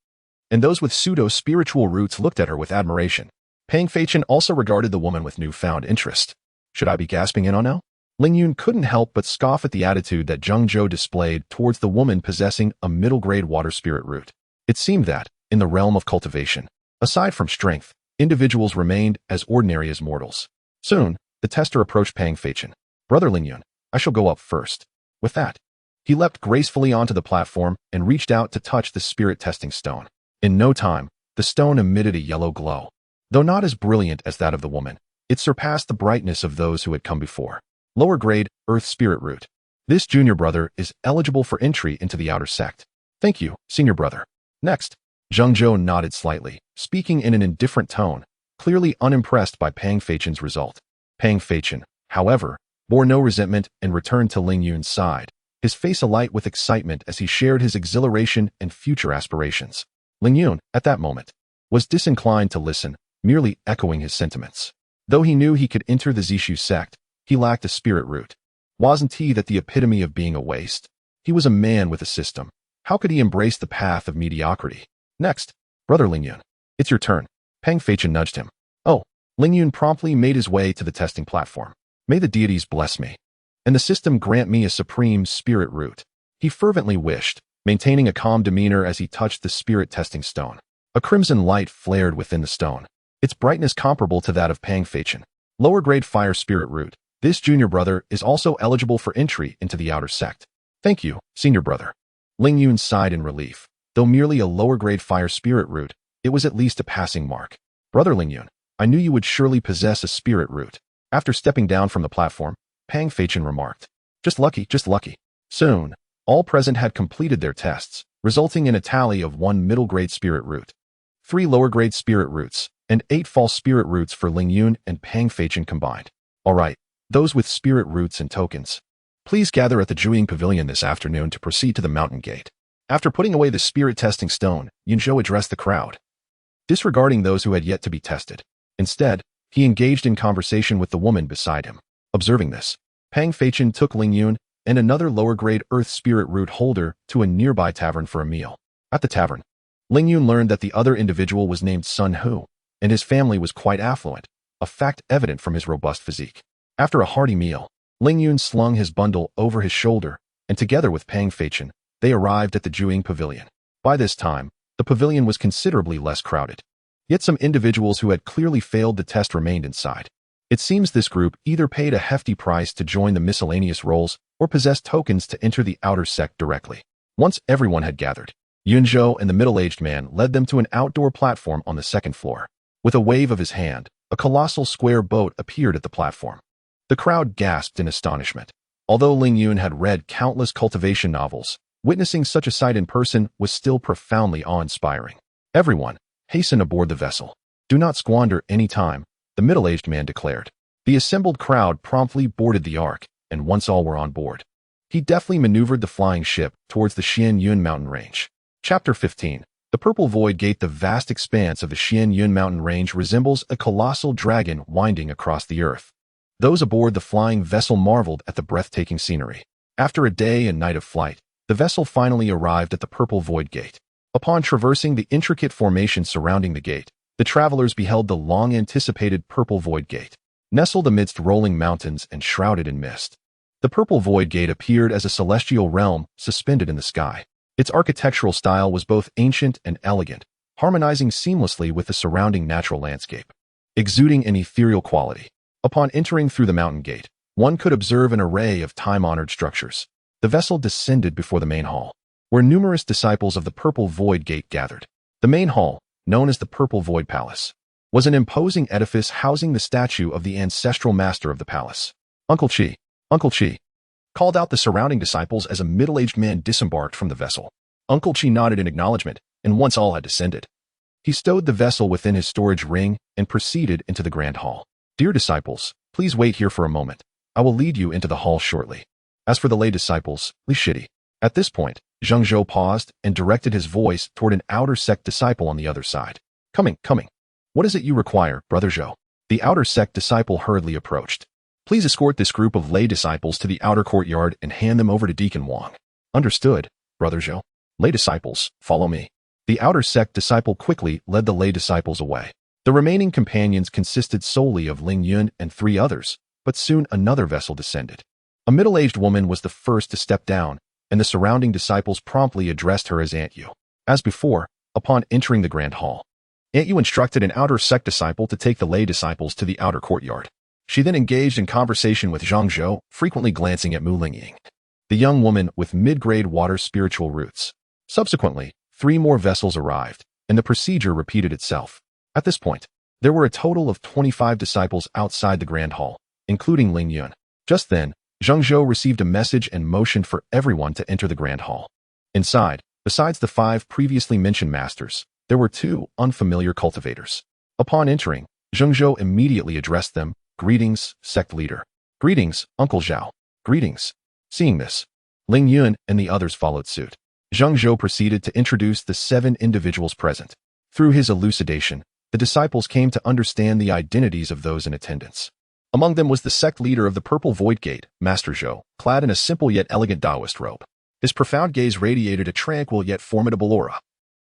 and those with pseudo-spiritual roots looked at her with admiration. Pang Feichen also regarded the woman with newfound interest. Should I be gasping in on now? Ling Yun couldn't help but scoff at the attitude that Zhengzhou displayed towards the woman possessing a middle-grade water spirit root. It seemed that, in the realm of cultivation, aside from strength, individuals remained as ordinary as mortals. Soon, the tester approached Pang Feichen. Brother Ling Yun, I shall go up first. With that, he leapt gracefully onto the platform and reached out to touch the spirit testing stone. In no time, the stone emitted a yellow glow. Though not as brilliant as that of the woman, it surpassed the brightness of those who had come before. Lower grade, Earth Spirit Root. This junior brother is eligible for entry into the outer sect. Thank you, senior brother. Next, Zhengzhou nodded slightly, speaking in an indifferent tone, clearly unimpressed by Pang Feichen's result. Pang Feichen, however, bore no resentment and returned to Ling Yun's side, his face alight with excitement as he shared his exhilaration and future aspirations. Ling Yun, at that moment, was disinclined to listen, merely echoing his sentiments. Though he knew he could enter the Zishu sect, he lacked a spirit root. Wasn't he that the epitome of being a waste? He was a man with a system. How could he embrace the path of mediocrity? Next, brother Ling Yun, it's your turn. Pang Feichen nudged him. Oh, Ling Yun promptly made his way to the testing platform. May the deities bless me, and the system grant me a supreme spirit root. He fervently wished, maintaining a calm demeanor as he touched the spirit testing stone. A crimson light flared within the stone, its brightness comparable to that of Pang Feichen. Lower grade fire spirit root. This junior brother is also eligible for entry into the outer sect. Thank you, senior brother. Ling Yun sighed in relief. Though merely a lower grade fire spirit root, it was at least a passing mark. Brother Ling Yun, I knew you would surely possess a spirit root. After stepping down from the platform, Pang Feichen remarked. Just lucky, just lucky. Soon, all present had completed their tests, resulting in a tally of 1 middle-grade spirit root, 3 lower-grade spirit roots, and 8 false spirit roots for Ling Yun and Pang Feichin combined. Alright, those with spirit roots and tokens, please gather at the Zhuang Pavilion this afternoon to proceed to the mountain gate. After putting away the spirit testing stone, Yunzhou addressed the crowd, disregarding those who had yet to be tested. Instead, he engaged in conversation with the woman beside him. Observing this, Pang Feichin took Ling Yun and another lower-grade earth spirit root holder to a nearby tavern for a meal. At the tavern, Ling Yun learned that the other individual was named Sun Hu, and his family was quite affluent, a fact evident from his robust physique. After a hearty meal, Ling Yun slung his bundle over his shoulder, and together with Pang Feichin, they arrived at the Zhuang Pavilion. By this time, the pavilion was considerably less crowded. Yet some individuals who had clearly failed the test remained inside. It seems this group either paid a hefty price to join the miscellaneous roles or possessed tokens to enter the outer sect directly. Once everyone had gathered, Yunzhou and the middle-aged man led them to an outdoor platform on the second floor. With a wave of his hand, a colossal square boat appeared at the platform. The crowd gasped in astonishment. Although Ling Yun had read countless cultivation novels, witnessing such a sight in person was still profoundly awe-inspiring. Everyone, hasten aboard the vessel. Do not squander any time, the middle-aged man declared. The assembled crowd promptly boarded the ark, and once all were on board, he deftly maneuvered the flying ship towards the Xianyun mountain range. Chapter 15. The Purple Void Gate. The vast expanse of the Xianyun mountain range resembles a colossal dragon winding across the earth. Those aboard the flying vessel marveled at the breathtaking scenery. After a day and night of flight, the vessel finally arrived at the Purple Void Gate. Upon traversing the intricate formation surrounding the gate, the travelers beheld the long-anticipated Purple Void Gate. Nestled amidst rolling mountains and shrouded in mist, the Purple Void Gate appeared as a celestial realm suspended in the sky. Its architectural style was both ancient and elegant, harmonizing seamlessly with the surrounding natural landscape, exuding an ethereal quality. Upon entering through the mountain gate, one could observe an array of time-honored structures. The vessel descended before the main hall, where numerous disciples of the Purple Void Gate gathered. The main hall, known as the Purple Void Palace, was an imposing edifice housing the statue of the ancestral master of the palace. Uncle Chi, called out the surrounding disciples as a middle-aged man disembarked from the vessel. Uncle Chi nodded in acknowledgement, and once all had descended, he stowed the vessel within his storage ring and proceeded into the grand hall. Dear disciples, please wait here for a moment. I will lead you into the hall shortly. As for the lay disciples, Li Shidi. At this point, Zhang Zhou paused and directed his voice toward an outer sect disciple on the other side. Coming. What is it you require, Brother Zhou? The outer sect disciple hurriedly approached. Please escort this group of lay disciples to the outer courtyard and hand them over to Deacon Wang. Understood, Brother Zhou. Lay disciples, follow me. The outer sect disciple quickly led the lay disciples away. The remaining companions consisted solely of Ling Yun and 3 others, but soon another vessel descended. A middle-aged woman was the first to step down, and the surrounding disciples promptly addressed her as Aunt Yu. As before, upon entering the grand hall, Aunt Yu instructed an outer sect disciple to take the lay disciples to the outer courtyard. She then engaged in conversation with Zhang Zhou, frequently glancing at Mu Lingying, the young woman with mid-grade water spiritual roots. Subsequently, 3 more vessels arrived, and the procedure repeated itself. At this point, there were a total of 25 disciples outside the grand hall, including Ling Yun. Just then, Zhang Zhou received a message and motioned for everyone to enter the grand hall. Inside, besides the 5 previously mentioned masters, there were 2 unfamiliar cultivators. Upon entering, Zhang Zhou immediately addressed them. Greetings, sect leader. Greetings, Uncle Zhao. Greetings. Seeing this, Ling Yun and the others followed suit. Zhang Zhou proceeded to introduce the 7 individuals present. Through his elucidation, the disciples came to understand the identities of those in attendance. Among them was the sect leader of the Purple Void Gate, Master Zhou, clad in a simple yet elegant Taoist robe. His profound gaze radiated a tranquil yet formidable aura,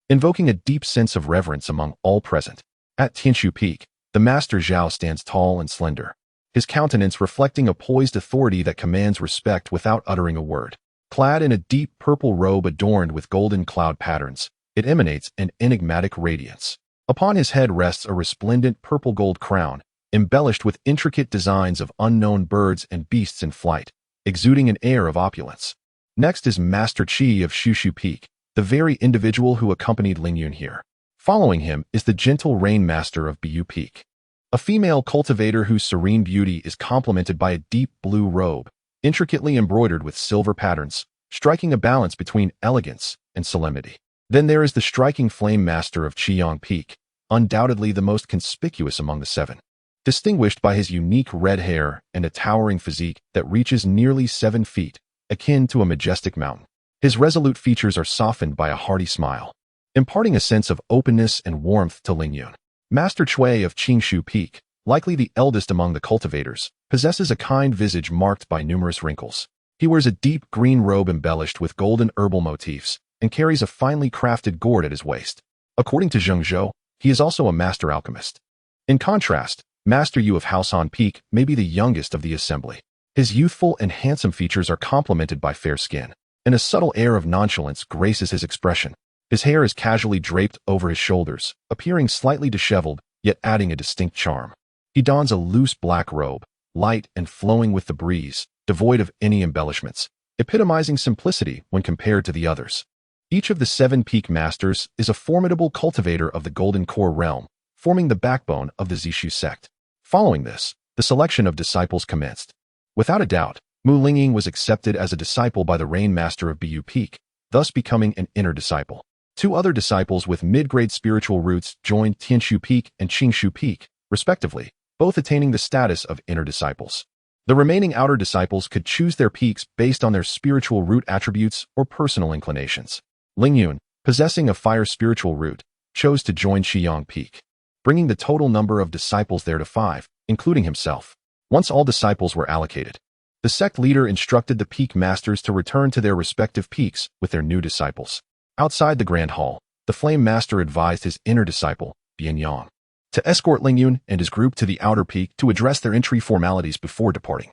invoking a deep sense of reverence among all present. At Tianshu Peak, the Master Zhao stands tall and slender, his countenance reflecting a poised authority that commands respect without uttering a word. Clad in a deep purple robe adorned with golden cloud patterns, it emanates an enigmatic radiance. Upon his head rests a resplendent purple-gold crown, embellished with intricate designs of unknown birds and beasts in flight, exuding an air of opulence. Next is Master Qi of Shushu Peak, the very individual who accompanied Ling Yun here. Following him is the gentle Rain Master of Bu Peak, a female cultivator whose serene beauty is complemented by a deep blue robe, intricately embroidered with silver patterns, striking a balance between elegance and solemnity. Then there is the striking flame master of Qiyang Peak, undoubtedly the most conspicuous among the seven. Distinguished by his unique red hair and a towering physique that reaches nearly 7 feet, akin to a majestic mountain. His resolute features are softened by a hearty smile, imparting a sense of openness and warmth to Ling Yun. Master Chui of Qingshu Peak, likely the eldest among the cultivators, possesses a kind visage marked by numerous wrinkles. He wears a deep green robe embellished with golden herbal motifs and carries a finely crafted gourd at his waist. According to Zheng Zhou, he is also a master alchemist. In contrast, Master Yu of Haosan Peak may be the youngest of the assembly. His youthful and handsome features are complemented by fair skin, and a subtle air of nonchalance graces his expression. His hair is casually draped over his shoulders, appearing slightly disheveled, yet adding a distinct charm. He dons a loose black robe, light and flowing with the breeze, devoid of any embellishments, epitomizing simplicity when compared to the others. Each of the 7 peak masters is a formidable cultivator of the Golden Core realm, forming the backbone of the Zishu sect. Following this, the selection of disciples commenced. Without a doubt, Mu Lingying was accepted as a disciple by the Rain Master of Bu Peak, thus becoming an inner disciple. 2 other disciples with mid-grade spiritual roots joined Tianshu Peak and Qingshu Peak, respectively, both attaining the status of inner disciples. The remaining outer disciples could choose their peaks based on their spiritual root attributes or personal inclinations. Ling Yun, possessing a fire spiritual root, chose to join Qiyang Peak, bringing the total number of disciples there to 5, including himself. Once all disciples were allocated, the sect leader instructed the peak masters to return to their respective peaks with their new disciples. Outside the Grand Hall, the Flame Master advised his inner disciple, Bian Yang, to escort Ling Yun and his group to the outer peak to address their entry formalities before departing.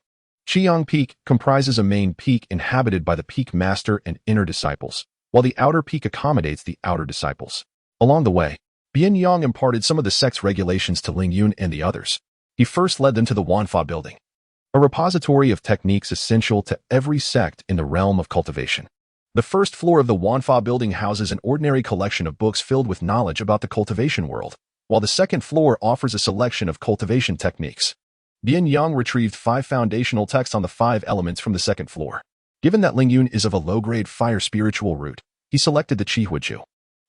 Qiyang Peak comprises a main peak inhabited by the peak master and inner disciples, while the outer peak accommodates the outer disciples. Along the way, Bian Yang imparted some of the sect's regulations to Ling Yun and the others. He first led them to the Wanfa building, a repository of techniques essential to every sect in the realm of cultivation. The first floor of the Wanfa building houses an ordinary collection of books filled with knowledge about the cultivation world, while the second floor offers a selection of cultivation techniques. Bian Yang retrieved 5 foundational texts on the 5 elements from the second floor. Given that Ling Yun is of a low-grade fire spiritual root, he selected the Chihuaju.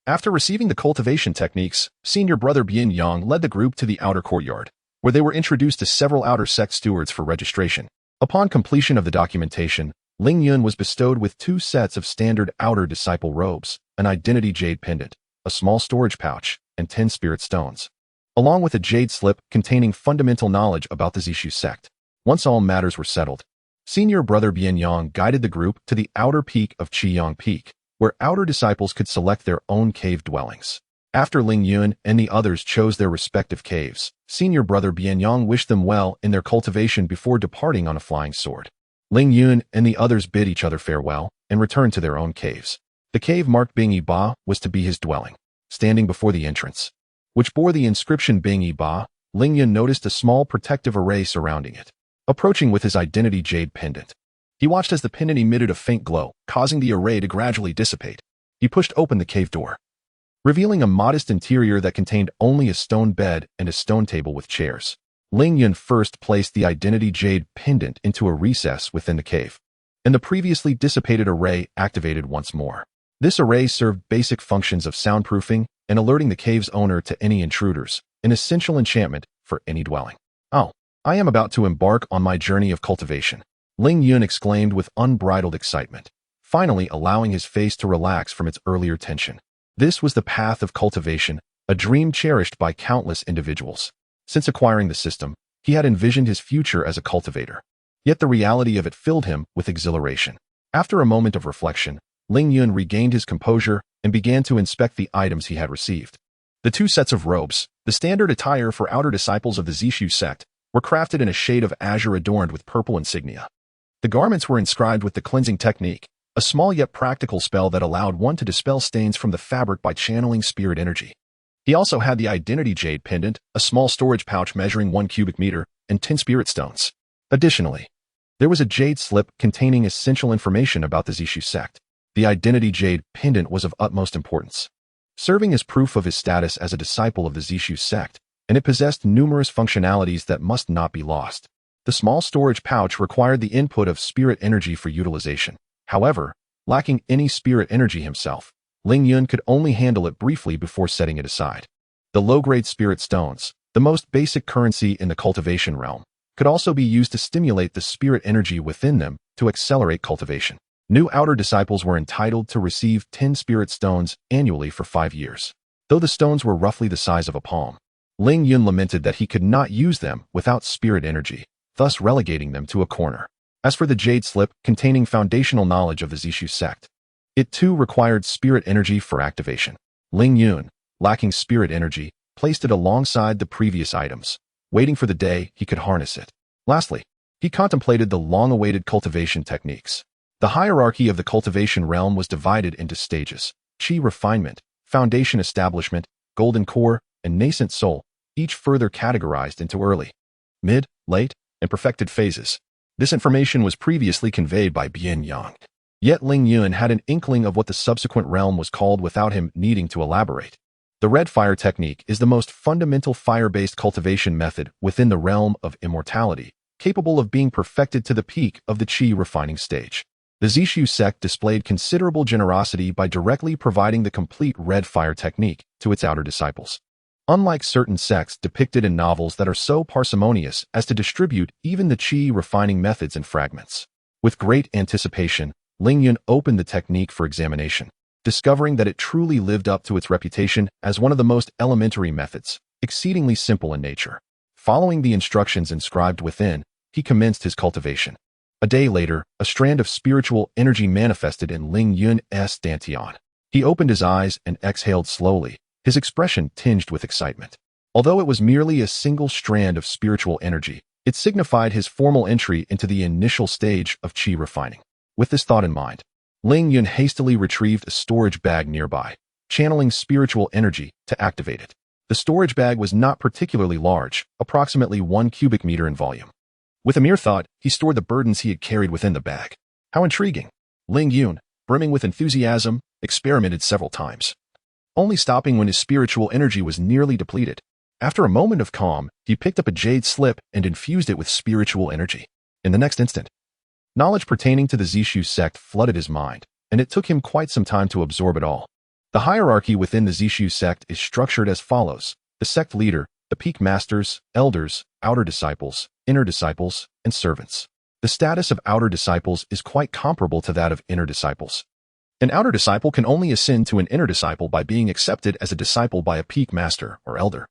After receiving the cultivation techniques, senior brother Bian Yang led the group to the outer courtyard, where they were introduced to several outer sect stewards for registration. Upon completion of the documentation, Ling Yun was bestowed with 2 sets of standard outer disciple robes, an identity jade pendant, a small storage pouch, and 10 spirit stones, along with a jade slip containing fundamental knowledge about the Zishu sect. Once all matters were settled, senior brother Bian Yang guided the group to the outer peak of Qiyang Peak, where outer disciples could select their own cave dwellings. After Ling Yun and the others chose their respective caves, senior brother Bian Yang wished them well in their cultivation before departing on a flying sword. Ling Yun and the others bid each other farewell and returned to their own caves. The cave marked Bingyi Ba was to be his dwelling. Standing before the entrance, which bore the inscription Bingyi Ba, Ling Yun noticed a small protective array surrounding it. Approaching with his identity jade pendant, he watched as the pendant emitted a faint glow, causing the array to gradually dissipate. He pushed open the cave door, revealing a modest interior that contained only a stone bed and a stone table with chairs. Ling Yun first placed the identity jade pendant into a recess within the cave, and the previously dissipated array activated once more. This array served basic functions of soundproofing and alerting the cave's owner to any intruders, an essential enchantment for any dwelling. "Oh, I am about to embark on my journey of cultivation," Ling Yun exclaimed with unbridled excitement, finally allowing his face to relax from its earlier tension. This was the path of cultivation, a dream cherished by countless individuals. Since acquiring the system, he had envisioned his future as a cultivator. Yet the reality of it filled him with exhilaration. After a moment of reflection, Ling Yun regained his composure and began to inspect the items he had received. The 2 sets of robes, the standard attire for outer disciples of the Zishu sect, were crafted in a shade of azure adorned with purple insignia. The garments were inscribed with the cleansing technique, a small yet practical spell that allowed one to dispel stains from the fabric by channeling spirit energy. He also had the identity jade pendant, a small storage pouch measuring 1 cubic meter, and 10 spirit stones. Additionally, there was a jade slip containing essential information about the Zishu sect. The identity jade pendant was of utmost importance, serving as proof of his status as a disciple of the Zishu sect, and it possessed numerous functionalities that must not be lost. The small storage pouch required the input of spirit energy for utilization. However, Lacking any spirit energy himself, Ling Yun could only handle it briefly before setting it aside. The low-grade spirit stones, the most basic currency in the cultivation realm, could also be used to stimulate the spirit energy within them to accelerate cultivation. New outer disciples were entitled to receive 10 spirit stones annually for 5 years. Though the stones were roughly the size of a palm, Ling Yun lamented that he could not use them without spirit energy, thus relegating them to a corner. As for the jade slip containing foundational knowledge of the Zishu sect, it too required spirit energy for activation. Ling Yun, lacking spirit energy, placed it alongside the previous items, waiting for the day he could harness it. Lastly, he contemplated the long-awaited cultivation techniques. The hierarchy of the cultivation realm was divided into stages: Qi refinement, foundation establishment, golden core, and nascent soul, each further categorized into early, mid, late, and perfected phases. This information was previously conveyed by Bian Yang. Yet Ling Yun had an inkling of what the subsequent realm was called without him needing to elaborate. The red fire technique is the most fundamental fire-based cultivation method within the realm of immortality, capable of being perfected to the peak of the Qi refining stage. The Zishu sect displayed considerable generosity by directly providing the complete red fire technique to its outer disciples. Unlike certain sects depicted in novels that are so parsimonious as to distribute even the Qi refining methods in fragments. With great anticipation, Ling Yun opened the technique for examination, discovering that it truly lived up to its reputation as one of the most elementary methods, exceedingly simple in nature. Following the instructions inscribed within, he commenced his cultivation. A day later, a strand of spiritual energy manifested in Ling Yun's dantian. He opened his eyes and exhaled slowly, his expression tinged with excitement. Although it was merely a single strand of spiritual energy, it signified his formal entry into the initial stage of Qi refining. With this thought in mind, Ling Yun hastily retrieved a storage bag nearby, channeling spiritual energy to activate it. The storage bag was not particularly large, approximately 1 cubic meter in volume. With a mere thought, he stored the burdens he had carried within the bag. How intriguing! Ling Yun, brimming with enthusiasm, experimented several times, only stopping when his spiritual energy was nearly depleted. After a moment of calm, he picked up a jade slip and infused it with spiritual energy. In the next instant, knowledge pertaining to the Zishu sect flooded his mind, and it took him quite some time to absorb it all. The hierarchy within the Zishu sect is structured as follows: the sect leader, the peak masters, elders, outer disciples, inner disciples, and servants. The status of outer disciples is quite comparable to that of inner disciples. An outer disciple can only ascend to an inner disciple by being accepted as a disciple by a peak master or elder,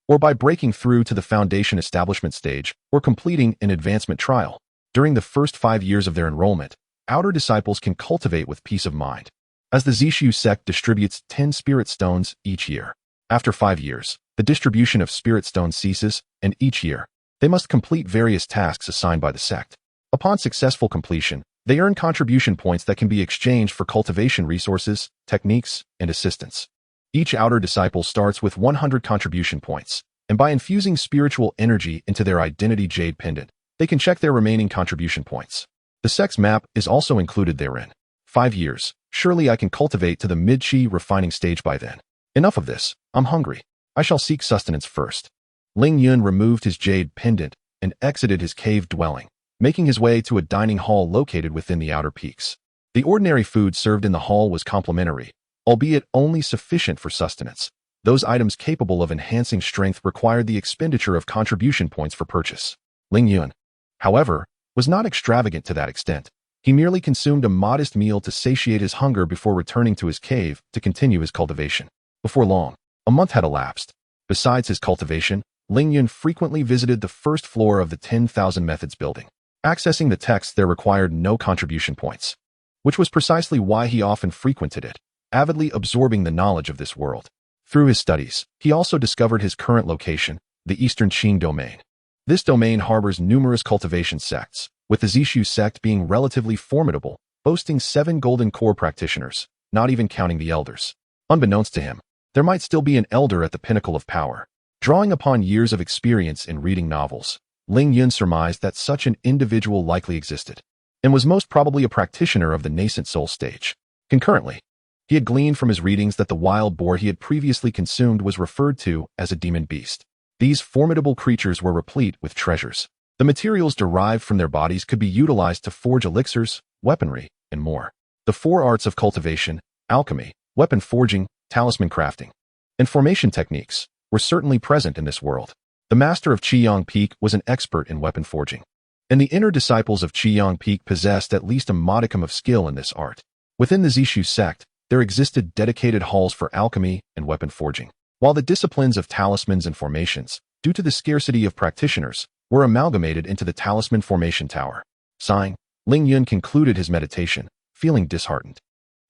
or by breaking through to the foundation establishment stage or completing an advancement trial. During the first 5 years of their enrollment, outer disciples can cultivate with peace of mind, as the Zishu sect distributes 10 spirit stones each year. After 5 years, the distribution of spirit stones ceases, and each year, they must complete various tasks assigned by the sect. Upon successful completion, they earn contribution points that can be exchanged for cultivation resources, techniques, and assistance. Each outer disciple starts with 100 contribution points, and by infusing spiritual energy into their identity jade pendant, they can check their remaining contribution points. The sect's map is also included therein. 5 years. Surely I can cultivate to the mid-Qi refining stage by then. Enough of this. I'm hungry. I shall seek sustenance first. Ling Yun removed his jade pendant and exited his cave dwelling, making his way to a dining hall located within the outer peaks. The ordinary food served in the hall was complimentary, albeit only sufficient for sustenance. Those items capable of enhancing strength required the expenditure of contribution points for purchase. Ling Yun, however, was not extravagant to that extent. He merely consumed a modest meal to satiate his hunger before returning to his cave to continue his cultivation. Before long, a month had elapsed. Besides his cultivation, Ling Yun frequently visited the first floor of the 10,000 Methods building. Accessing the text there required no contribution points, which was precisely why he often frequented it, avidly absorbing the knowledge of this world. Through his studies, he also discovered his current location, the Eastern Qing domain. This domain harbors numerous cultivation sects, with the Zishu sect being relatively formidable, boasting 7 golden core practitioners, not even counting the elders. Unbeknownst to him, there might still be an elder at the pinnacle of power. Drawing upon years of experience in reading novels, Ling Yun surmised that such an individual likely existed, and was most probably a practitioner of the nascent soul stage. Concurrently, he had gleaned from his readings that the wild boar he had previously consumed was referred to as a demon beast. These formidable creatures were replete with treasures. The materials derived from their bodies could be utilized to forge elixirs, weaponry, and more. The four arts of cultivation, alchemy, weapon forging, talisman crafting, and formation techniques were certainly present in this world. The master of Qiyang Peak was an expert in weapon forging, and the inner disciples of Qiyang Peak possessed at least a modicum of skill in this art. Within the Zishu sect, there existed dedicated halls for alchemy and weapon forging, while the disciplines of talismans and formations, due to the scarcity of practitioners, were amalgamated into the Talisman Formation Tower. Sighing, Ling Yun concluded his meditation, feeling disheartened.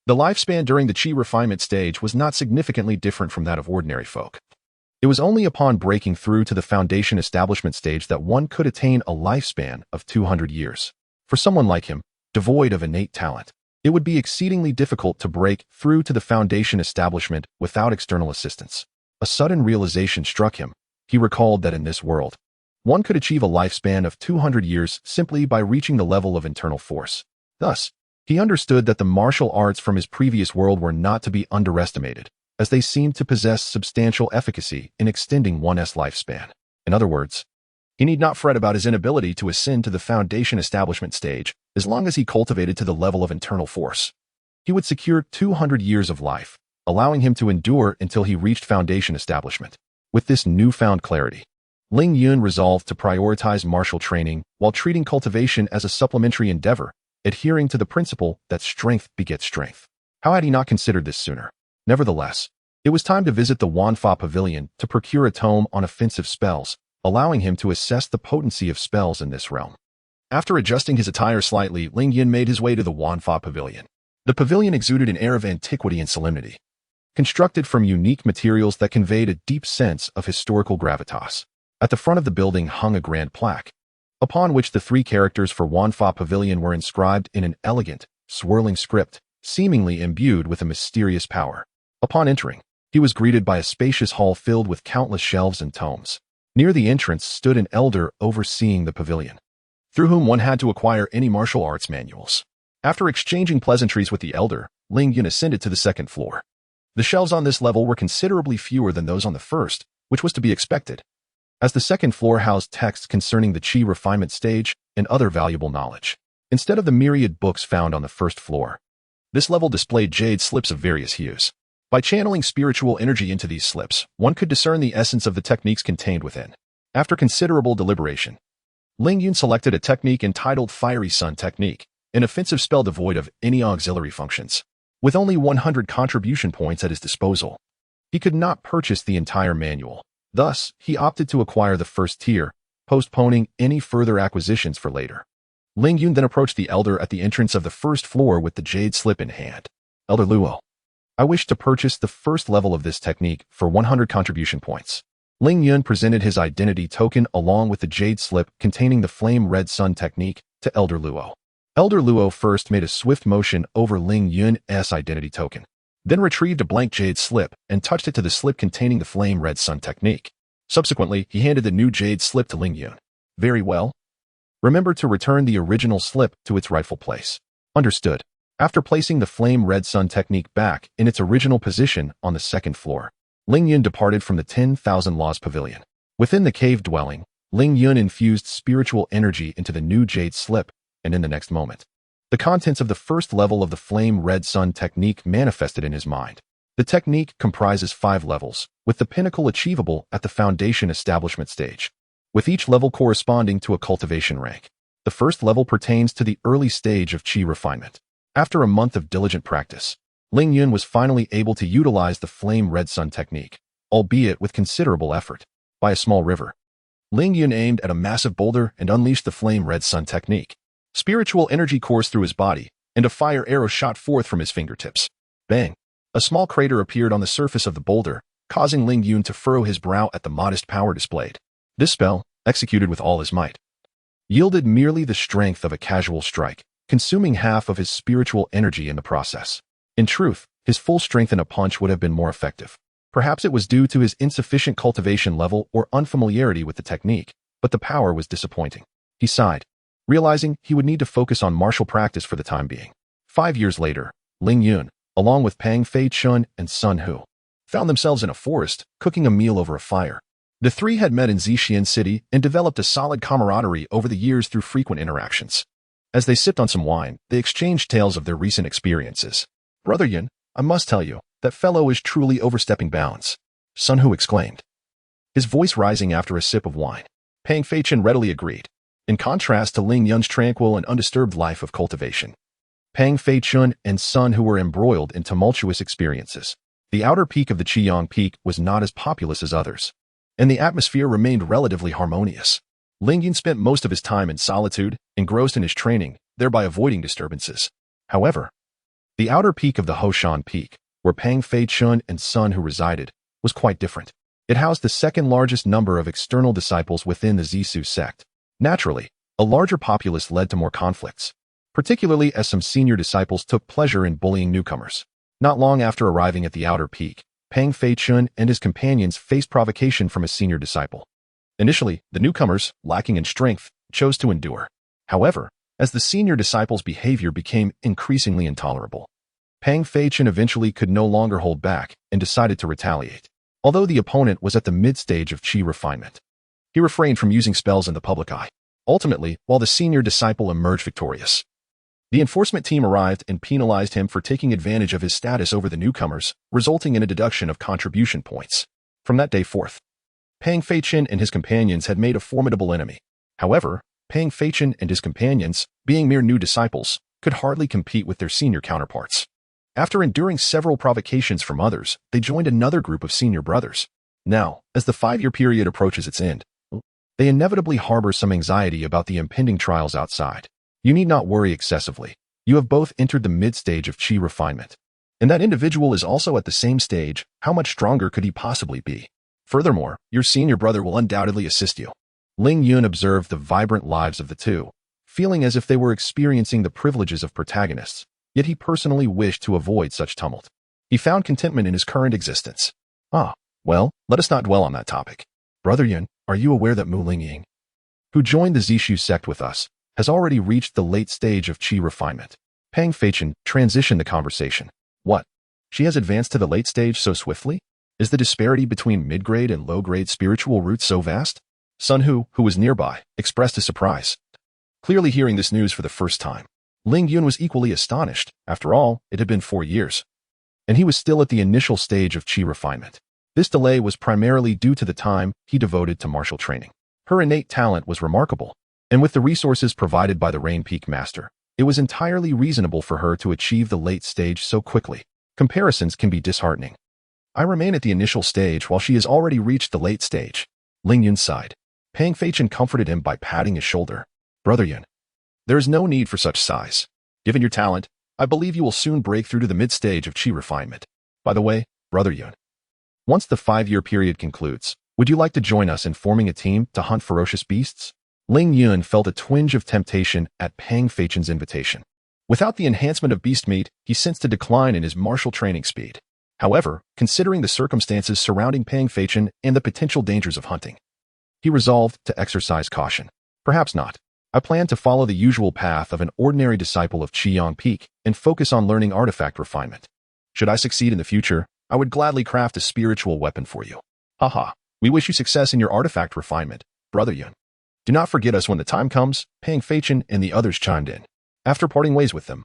The lifespan during the Qi refinement stage was not significantly different from that of ordinary folk. It was only upon breaking through to the foundation establishment stage that one could attain a lifespan of 200 years. For someone like him, devoid of innate talent, it would be exceedingly difficult to break through to the foundation establishment without external assistance. A sudden realization struck him. He recalled that in this world, one could achieve a lifespan of 200 years simply by reaching the level of internal force. Thus, he understood that the martial arts from his previous world were not to be underestimated, as they seemed to possess substantial efficacy in extending one's lifespan. In other words, he need not fret about his inability to ascend to the foundation establishment stage as long as he cultivated to the level of internal force. He would secure 200 years of life, allowing him to endure until he reached foundation establishment. With this newfound clarity, Ling Yun resolved to prioritize martial training while treating cultivation as a supplementary endeavor, adhering to the principle that strength begets strength. How had he not considered this sooner? Nevertheless, it was time to visit the Wanfa Pavilion to procure a tome on offensive spells, allowing him to assess the potency of spells in this realm. After adjusting his attire slightly, Ling Yun made his way to the Wanfa Pavilion. The pavilion exuded an air of antiquity and solemnity, constructed from unique materials that conveyed a deep sense of historical gravitas. At the front of the building hung a grand plaque, upon which the three characters for Wanfa Pavilion were inscribed in an elegant, swirling script, seemingly imbued with a mysterious power. Upon entering, he was greeted by a spacious hall filled with countless shelves and tomes. Near the entrance stood an elder overseeing the pavilion, through whom one had to acquire any martial arts manuals. After exchanging pleasantries with the elder, Ling Yun ascended to the second floor. The shelves on this level were considerably fewer than those on the first, which was to be expected, as the second floor housed texts concerning the Qi refinement stage and other valuable knowledge. Instead of the myriad books found on the first floor, this level displayed jade slips of various hues. By channeling spiritual energy into these slips, one could discern the essence of the techniques contained within. After considerable deliberation, Ling Yun selected a technique entitled Fiery Sun Technique, an offensive spell devoid of any auxiliary functions. With only 100 contribution points at his disposal, he could not purchase the entire manual. Thus, he opted to acquire the first tier, postponing any further acquisitions for later. Ling Yun then approached the elder at the entrance of the first floor with the jade slip in hand. Elder Luo, I wish to purchase the first level of this technique for 100 contribution points. Ling Yun presented his identity token along with the jade slip containing the Flame Red Sun technique to Elder Luo. Elder Luo first made a swift motion over Ling Yun's identity token, then retrieved a blank jade slip and touched it to the slip containing the Flame Red Sun technique. Subsequently, he handed the new jade slip to Ling Yun. Very well. Remember to return the original slip to its rightful place. Understood. After placing the Flame Red Sun technique back in its original position on the second floor, Ling Yun departed from the 10,000 Laws Pavilion. Within the cave dwelling, Ling Yun infused spiritual energy into the new jade slip, and in the next moment, the contents of the first level of the Flame Red Sun technique manifested in his mind. The technique comprises 5 levels, with the pinnacle achievable at the foundation establishment stage, with each level corresponding to a cultivation rank. The first level pertains to the early stage of Qi refinement. After a month of diligent practice, Ling Yun was finally able to utilize the Flame Red Sun technique, albeit with considerable effort. By a small river, Ling Yun aimed at a massive boulder and unleashed the Flame Red Sun technique. Spiritual energy coursed through his body, and a fire arrow shot forth from his fingertips. Bang! A small crater appeared on the surface of the boulder, causing Ling Yun to furrow his brow at the modest power displayed. This spell, executed with all his might, yielded merely the strength of a casual strike, consuming half of his spiritual energy in the process. In truth, his full strength in a punch would have been more effective. Perhaps it was due to his insufficient cultivation level or unfamiliarity with the technique, but the power was disappointing. He sighed, realizing he would need to focus on martial practice for the time being. 5 years later, Ling Yun, along with Pang Fei Chun and Sun Hu, found themselves in a forest, cooking a meal over a fire. The three had met in Zixian City and developed a solid camaraderie over the years through frequent interactions. As they sipped on some wine, they exchanged tales of their recent experiences. "Brother Yun, I must tell you, that fellow is truly overstepping bounds," Sun Hu exclaimed, his voice rising after a sip of wine. Pang Feichen readily agreed. In contrast to Ling Yun's tranquil and undisturbed life of cultivation, Pang Feichen and Sun Hu were embroiled in tumultuous experiences. The outer peak of the Qiyang Peak was not as populous as others, and the atmosphere remained relatively harmonious. Ling Yun spent most of his time in solitude, engrossed in his training, thereby avoiding disturbances. However, the outer peak of the Hoshan Peak, where Pang Feichen and Sun Hu resided, was quite different. It housed the second largest number of external disciples within the Zisu sect. Naturally, a larger populace led to more conflicts, particularly as some senior disciples took pleasure in bullying newcomers. Not long after arriving at the outer peak, Pang Feichen and his companions faced provocation from a senior disciple. Initially, the newcomers, lacking in strength, chose to endure. However, as the senior disciples' behavior became increasingly intolerable, Pang Feichen eventually could no longer hold back and decided to retaliate. Although the opponent was at the mid-stage of qi refinement, he refrained from using spells in the public eye. Ultimately, while the senior disciple emerged victorious, the enforcement team arrived and penalized him for taking advantage of his status over the newcomers, resulting in a deduction of contribution points. From that day forth, Pang Feichen and his companions had made a formidable enemy. However, Pang Feichen and his companions, being mere new disciples, could hardly compete with their senior counterparts. After enduring several provocations from others, they joined another group of senior brothers. Now, as the 5-year period approaches its end, they inevitably harbor some anxiety about the impending trials outside. You need not worry excessively. You have both entered the mid-stage of qi refinement. And that individual is also at the same stage. How much stronger could he possibly be? Furthermore, your senior brother will undoubtedly assist you. Ling Yun observed the vibrant lives of the two, feeling as if they were experiencing the privileges of protagonists, yet he personally wished to avoid such tumult. He found contentment in his current existence. Well, let us not dwell on that topic. Brother Yun, are you aware that Mu Lingying, who joined the Zishu sect with us, has already reached the late stage of qi refinement? Pang Feichen transitioned the conversation. What? She has advanced to the late stage so swiftly? Is the disparity between mid-grade and low-grade spiritual roots so vast? Sun Hu, who was nearby, expressed his surprise. Clearly hearing this news for the first time, Ling Yun was equally astonished. After all, it had been 4 years, and he was still at the initial stage of qi refinement. This delay was primarily due to the time he devoted to martial training. Her innate talent was remarkable, and with the resources provided by the Rain Peak Master, it was entirely reasonable for her to achieve the late stage so quickly. Comparisons can be disheartening. I remain at the initial stage while she has already reached the late stage. Ling Yun sighed. Pang Feichen comforted him by patting his shoulder. Brother Yun, there is no need for such sighs. Given your talent, I believe you will soon break through to the mid-stage of qi refinement. By the way, Brother Yun, once the 5-year period concludes, would you like to join us in forming a team to hunt ferocious beasts? Ling Yun felt a twinge of temptation at Pang Feichen's invitation. Without the enhancement of beast meat, he sensed a decline in his martial training speed. However, considering the circumstances surrounding Pang Feichen and the potential dangers of hunting, he resolved to exercise caution. Perhaps not. I plan to follow the usual path of an ordinary disciple of Qiyang Peak and focus on learning artifact refinement. Should I succeed in the future, I would gladly craft a spiritual weapon for you. Haha, we wish you success in your artifact refinement, Brother Yun. Do not forget us when the time comes, Pang Feichen and the others chimed in. After parting ways with them,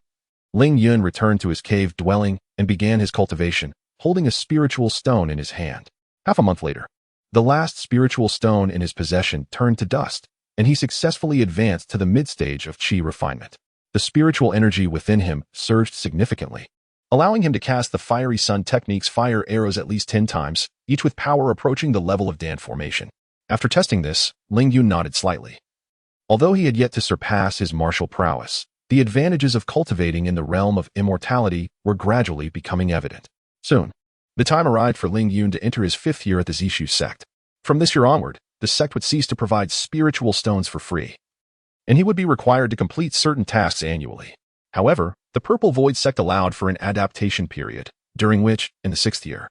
Ling Yun returned to his cave dwelling and began his cultivation, holding a spiritual stone in his hand. Half a month later, the last spiritual stone in his possession turned to dust, and he successfully advanced to the mid-stage of qi refinement. The spiritual energy within him surged significantly, allowing him to cast the Fiery Sun Technique's fire arrows at least 10 times, each with power approaching the level of Dan formation. After testing this, Ling Yun nodded slightly. Although he had yet to surpass his martial prowess, the advantages of cultivating in the realm of immortality were gradually becoming evident. Soon, the time arrived for Ling Yun to enter his 5th year at the Zishu sect. From this year onward, the sect would cease to provide spiritual stones for free, and he would be required to complete certain tasks annually. However, the Purple Void sect allowed for an adaptation period, during which, in the 6th year,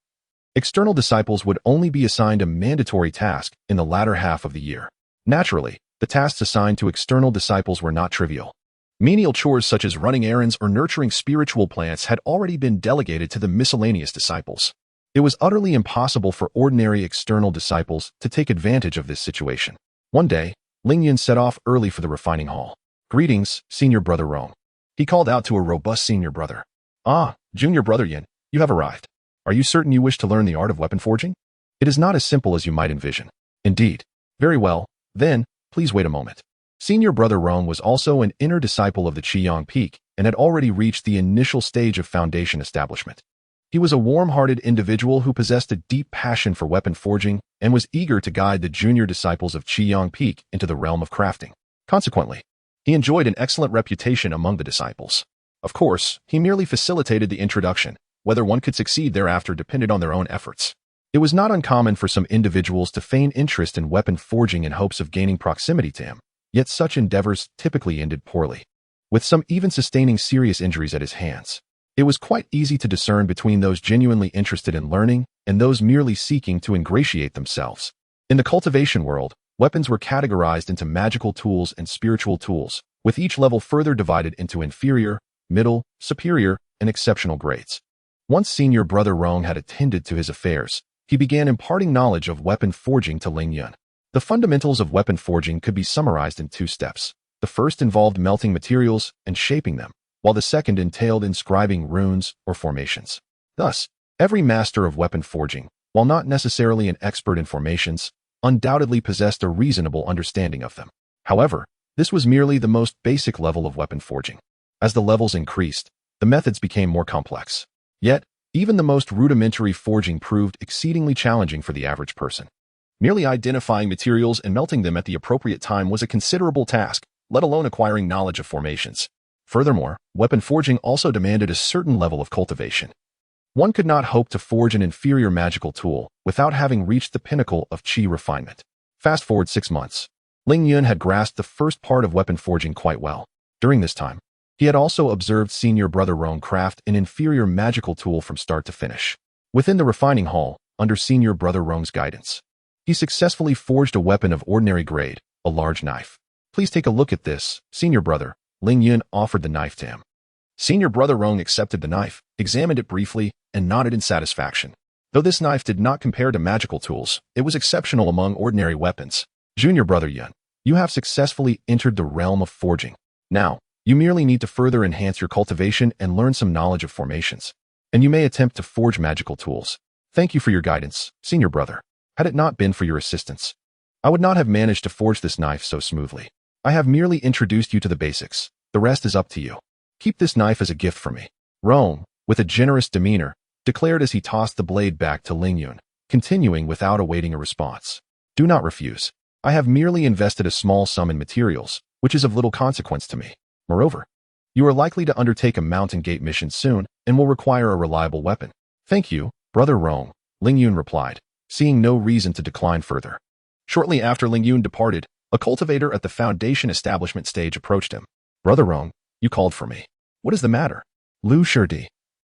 external disciples would only be assigned a mandatory task in the latter half of the year. Naturally, the tasks assigned to external disciples were not trivial. Menial chores such as running errands or nurturing spiritual plants had already been delegated to the miscellaneous disciples. It was utterly impossible for ordinary external disciples to take advantage of this situation. One day, Ling Yun set off early for the refining hall. Greetings, senior brother Rome. He called out to a robust senior brother. Ah, junior brother Yin, you have arrived. Are you certain you wish to learn the art of weapon forging? It is not as simple as you might envision. Indeed. Very well, then, please wait a moment. Senior brother Rome was also an inner disciple of the Qiyang Peak and had already reached the initial stage of foundation establishment. He was a warm-hearted individual who possessed a deep passion for weapon forging and was eager to guide the junior disciples of Qiyang Peak into the realm of crafting. Consequently, he enjoyed an excellent reputation among the disciples. Of course, he merely facilitated the introduction. Whether one could succeed thereafter depended on their own efforts. It was not uncommon for some individuals to feign interest in weapon forging in hopes of gaining proximity to him, yet such endeavors typically ended poorly, with some even sustaining serious injuries at his hands. It was quite easy to discern between those genuinely interested in learning and those merely seeking to ingratiate themselves. In the cultivation world, weapons were categorized into magical tools and spiritual tools, with each level further divided into inferior, middle, superior, and exceptional grades. Once senior brother Rong had attended to his affairs, he began imparting knowledge of weapon forging to Ling Yun. The fundamentals of weapon forging could be summarized in 2 steps. The first involved melting materials and shaping them, while the second entailed inscribing runes or formations. Thus, every master of weapon forging, while not necessarily an expert in formations, undoubtedly possessed a reasonable understanding of them. However, this was merely the most basic level of weapon forging. As the levels increased, the methods became more complex. Yet, even the most rudimentary forging proved exceedingly challenging for the average person. Merely identifying materials and melting them at the appropriate time was a considerable task, let alone acquiring knowledge of formations. Furthermore, weapon forging also demanded a certain level of cultivation. One could not hope to forge an inferior magical tool without having reached the pinnacle of qi refinement. Fast forward 6 months. Ling Yun had grasped the first part of weapon forging quite well. During this time, he had also observed senior brother Rong craft an inferior magical tool from start to finish. Within the refining hall, under senior brother Rong's guidance, he successfully forged a weapon of ordinary grade, a large knife. Please take a look at this, senior brother. Ling Yun offered the knife to him. Senior brother Rong accepted the knife, examined it briefly, and nodded in satisfaction. Though this knife did not compare to magical tools, it was exceptional among ordinary weapons. Junior brother Yun, you have successfully entered the realm of forging. Now, you merely need to further enhance your cultivation and learn some knowledge of formations. And you may attempt to forge magical tools. Thank you for your guidance, senior brother. Had it not been for your assistance, I would not have managed to forge this knife so smoothly. I have merely introduced you to the basics. The rest is up to you. Keep this knife as a gift for me. Rome, with a generous demeanor, declared as he tossed the blade back to Ling Yun, continuing without awaiting a response. Do not refuse. I have merely invested a small sum in materials, which is of little consequence to me. Moreover, you are likely to undertake a mountain gate mission soon and will require a reliable weapon. Thank you, brother Rome, Ling Yun replied, seeing no reason to decline further. Shortly after Ling Yun departed, a cultivator at the foundation establishment stage approached him. Brother Rong, you called for me. What is the matter? Lu Shirdi.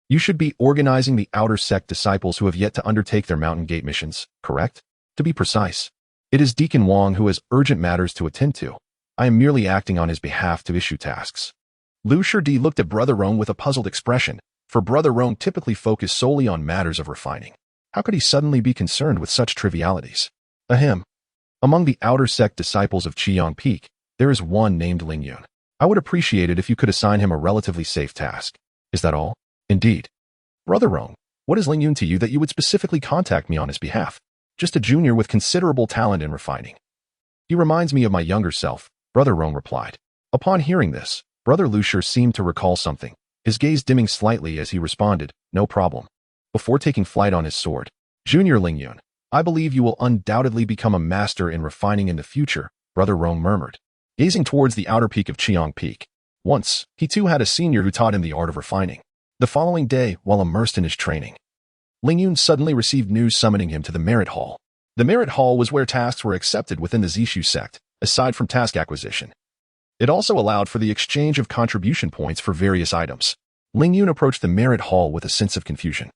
You should be organizing the outer sect disciples who have yet to undertake their mountain gate missions, correct? To be precise, it is Deacon Wang who has urgent matters to attend to. I am merely acting on his behalf to issue tasks. Lu Shirdi looked at Brother Rong with a puzzled expression, for Brother Rong typically focused solely on matters of refining. How could he suddenly be concerned with such trivialities? Ahem. Among the outer sect disciples of Qiyang Peak, there is one named Ling Yun. I would appreciate it if you could assign him a relatively safe task. Is that all? Indeed. Brother Rong, what is Ling Yun to you that you would specifically contact me on his behalf? Just a junior with considerable talent in refining. He reminds me of my younger self, Brother Rong replied. Upon hearing this, Brother Lucier seemed to recall something, his gaze dimming slightly as he responded, no problem. Before taking flight on his sword, Junior Ling Yun, I believe you will undoubtedly become a master in refining in the future, Brother Rong murmured, gazing towards the outer peak of Qiyang Peak. Once, he too had a senior who taught him the art of refining. The following day, while immersed in his training, Ling Yun suddenly received news summoning him to the Merit Hall. The Merit Hall was where tasks were accepted within the Zishu sect, aside from task acquisition. It also allowed for the exchange of contribution points for various items. Ling Yun approached the Merit Hall with a sense of confusion.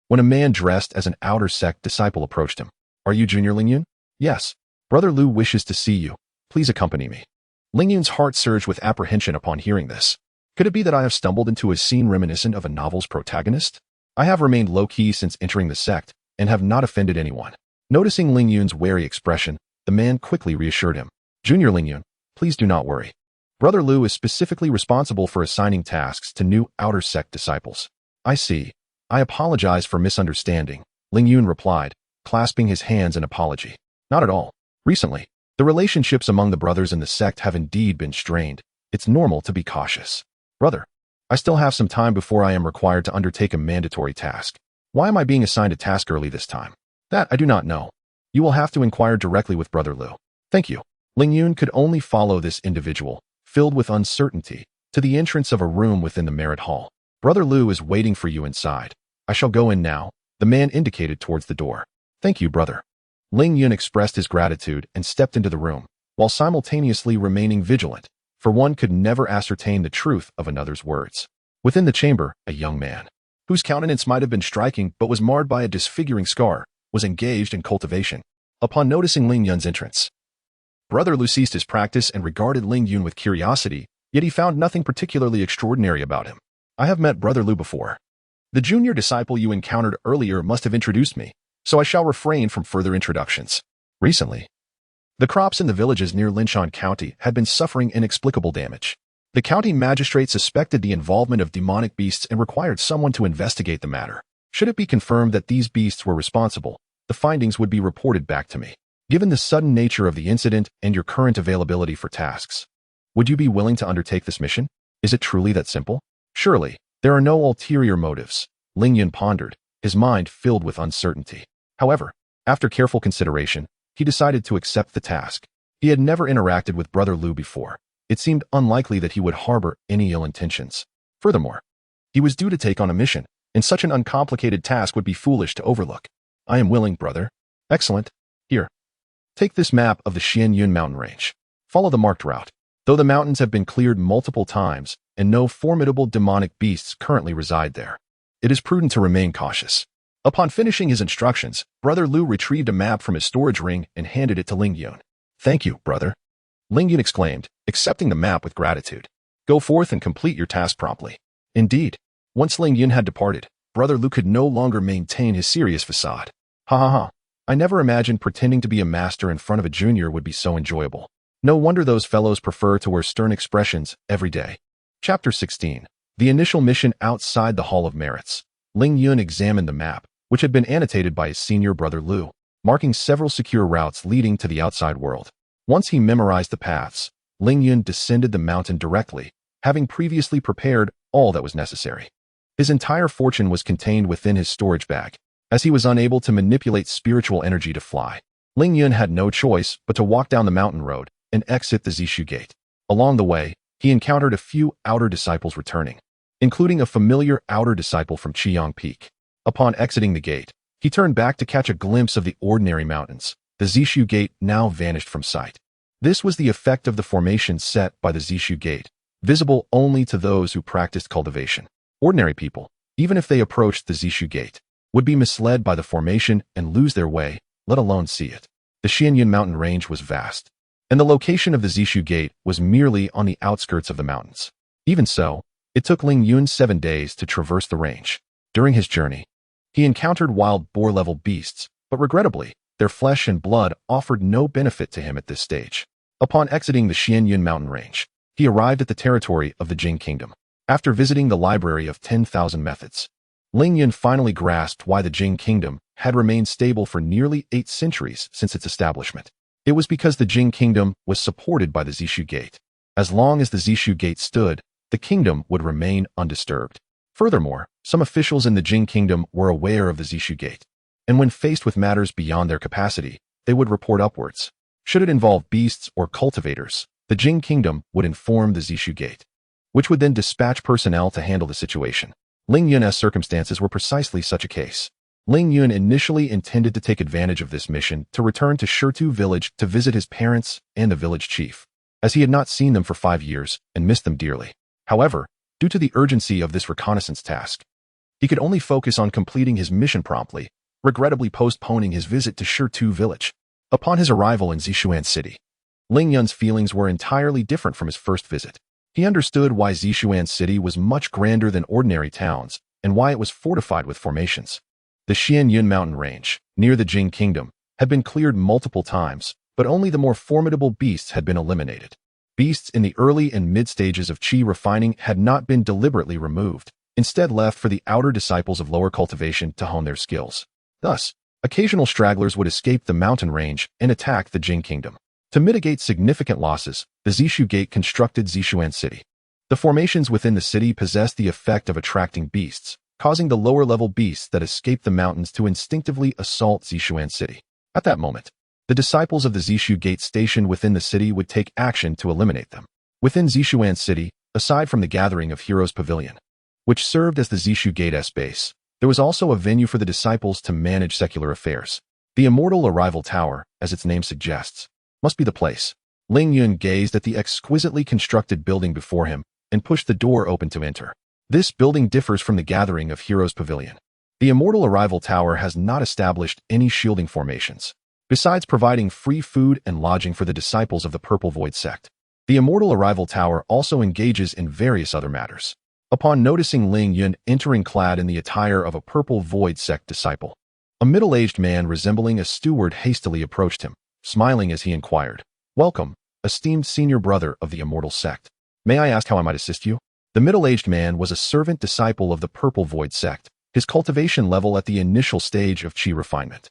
When a man dressed as an outer sect disciple approached him. Are you Junior Ling Yun? Yes. Brother Lu wishes to see you. Please accompany me. Ling Yun's heart surged with apprehension upon hearing this. Could it be that I have stumbled into a scene reminiscent of a novel's protagonist? I have remained low-key since entering the sect, and have not offended anyone. Noticing Ling Yun's wary expression, the man quickly reassured him. Junior Ling Yun, please do not worry. Brother Lu is specifically responsible for assigning tasks to new outer sect disciples. I see. I apologize for misunderstanding, Ling Yun replied, clasping his hands in apology. Not at all. Recently, the relationships among the brothers in the sect have indeed been strained. It's normal to be cautious. Brother, I still have some time before I am required to undertake a mandatory task. Why am I being assigned a task early this time? That I do not know. You will have to inquire directly with Brother Lu. Thank you. Ling Yun could only follow this individual, filled with uncertainty, to the entrance of a room within the merit hall. Brother Lu is waiting for you inside. I shall go in now, the man indicated towards the door. Thank you, brother. Ling Yun expressed his gratitude and stepped into the room, while simultaneously remaining vigilant, for one could never ascertain the truth of another's words. Within the chamber, a young man, whose countenance might have been striking but was marred by a disfiguring scar, was engaged in cultivation. Upon noticing Ling Yun's entrance, Brother Lu ceased his practice and regarded Ling Yun with curiosity, yet he found nothing particularly extraordinary about him. I have met Brother Lu before. The junior disciple you encountered earlier must have introduced me, so I shall refrain from further introductions. Recently, the crops in the villages near Linshan County had been suffering inexplicable damage. The county magistrate suspected the involvement of demonic beasts and required someone to investigate the matter. Should it be confirmed that these beasts were responsible, the findings would be reported back to me. Given the sudden nature of the incident and your current availability for tasks, would you be willing to undertake this mission? Is it truly that simple? Surely, there are no ulterior motives, Ling Yun pondered, his mind filled with uncertainty. However, after careful consideration, he decided to accept the task. He had never interacted with Brother Lu before. It seemed unlikely that he would harbor any ill intentions. Furthermore, he was due to take on a mission, and such an uncomplicated task would be foolish to overlook. I am willing, brother. Excellent. Here. Take this map of the Xianyun mountain range. Follow the marked route. Though the mountains have been cleared multiple times and no formidable demonic beasts currently reside there, it is prudent to remain cautious. Upon finishing his instructions, Brother Lu retrieved a map from his storage ring and handed it to Ling Yun. Thank you, brother. Ling Yun exclaimed, accepting the map with gratitude. Go forth and complete your task promptly. Indeed, once Ling Yun had departed, Brother Lu could no longer maintain his serious facade. Ha ha ha. I never imagined pretending to be a master in front of a junior would be so enjoyable. No wonder those fellows prefer to wear stern expressions every day. Chapter 16. The initial mission outside the Hall of Merits. Ling Yun examined the map, which had been annotated by his senior Brother Lu, marking several secure routes leading to the outside world. Once he memorized the paths, Ling Yun descended the mountain directly, having previously prepared all that was necessary. His entire fortune was contained within his storage bag, as he was unable to manipulate spiritual energy to fly. Ling Yun had no choice but to walk down the mountain road and exit the Zishu Gate. Along the way, he encountered a few outer disciples returning, including a familiar outer disciple from Chiyang Peak. Upon exiting the gate, he turned back to catch a glimpse of the ordinary mountains. The Zishu Gate now vanished from sight. This was the effect of the formation set by the Zishu Gate, visible only to those who practiced cultivation. Ordinary people, even if they approached the Zishu Gate, would be misled by the formation and lose their way, let alone see it. The Xianyun mountain range was vast, and the location of the Zishu Gate was merely on the outskirts of the mountains. Even so, it took Ling Yun 7 days to traverse the range. During his journey, he encountered wild boar-level beasts, but regrettably, their flesh and blood offered no benefit to him at this stage. Upon exiting the Xianyun mountain range, he arrived at the territory of the Jing Kingdom. After visiting the library of 10,000 methods, Ling Yun finally grasped why the Jing Kingdom had remained stable for nearly 8 centuries since its establishment. It was because the Jing Kingdom was supported by the Zishu Gate. As long as the Zishu Gate stood, the kingdom would remain undisturbed. Furthermore, some officials in the Jing Kingdom were aware of the Zishu Gate, and when faced with matters beyond their capacity, they would report upwards. Should it involve beasts or cultivators, the Jing Kingdom would inform the Zishu Gate, which would then dispatch personnel to handle the situation. Ling Yun's circumstances were precisely such a case. Ling Yun initially intended to take advantage of this mission to return to Shirtu village to visit his parents and the village chief, as he had not seen them for 5 years and missed them dearly. However, due to the urgency of this reconnaissance task, he could only focus on completing his mission promptly, regrettably postponing his visit to Shirtu village. Upon his arrival in Zishuan City, Ling Yun's feelings were entirely different from his first visit. He understood why Zishuan City was much grander than ordinary towns and why it was fortified with formations. The Xianyun mountain range, near the Jing Kingdom, had been cleared multiple times, but only the more formidable beasts had been eliminated. Beasts in the early and mid stages of qi refining had not been deliberately removed, instead left for the outer disciples of lower cultivation to hone their skills. Thus, occasional stragglers would escape the mountain range and attack the Jing kingdom. To mitigate significant losses, the Zishu Gate constructed Zishuan City. The formations within the city possessed the effect of attracting beasts, causing the lower-level beasts that escaped the mountains to instinctively assault Zishuan City. At that moment, the disciples of the Zishu Gate stationed within the city would take action to eliminate them. Within Zishuan City, aside from the gathering of Heroes Pavilion, which served as the Zishu Gate's base, there was also a venue for the disciples to manage secular affairs. The Immortal Arrival Tower, as its name suggests, must be the place. Ling Yun gazed at the exquisitely constructed building before him and pushed the door open to enter. This building differs from the gathering of Heroes Pavilion. The Immortal Arrival Tower has not established any shielding formations, besides providing free food and lodging for the disciples of the Purple Void sect. The Immortal Arrival Tower also engages in various other matters. Upon noticing Ling Yun entering clad in the attire of a Purple Void sect disciple, a middle-aged man resembling a steward hastily approached him, smiling as he inquired, "Welcome, esteemed senior brother of the Immortal sect. May I ask how I might assist you?" The middle-aged man was a servant disciple of the Purple Void sect, his cultivation level at the initial stage of qi refinement.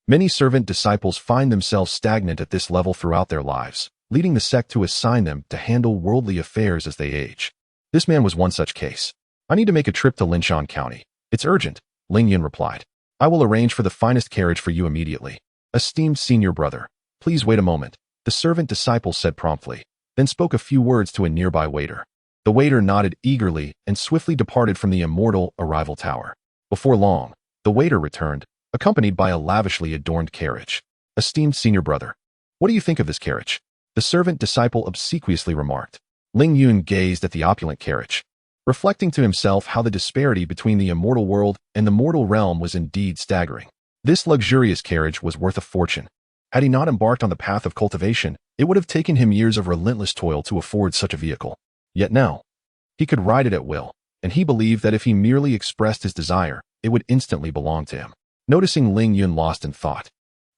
Many servant disciples find themselves stagnant at this level throughout their lives, leading the sect to assign them to handle worldly affairs as they age. This man was one such case. "I need to make a trip to Linshan County. It's urgent," Ling Yun replied. "I will arrange for the finest carriage for you immediately. Esteemed senior brother, please wait a moment," the servant disciple said promptly, then spoke a few words to a nearby waiter. The waiter nodded eagerly and swiftly departed from the Immortal Arrival Tower. Before long, the waiter returned, accompanied by a lavishly adorned carriage. "Esteemed senior brother, what do you think of this carriage?" the servant disciple obsequiously remarked. Ling Yun gazed at the opulent carriage, reflecting to himself how the disparity between the immortal world and the mortal realm was indeed staggering. This luxurious carriage was worth a fortune. Had he not embarked on the path of cultivation, it would have taken him years of relentless toil to afford such a vehicle. Yet now, he could ride it at will, and he believed that if he merely expressed his desire, it would instantly belong to him. Noticing Ling Yun lost in thought,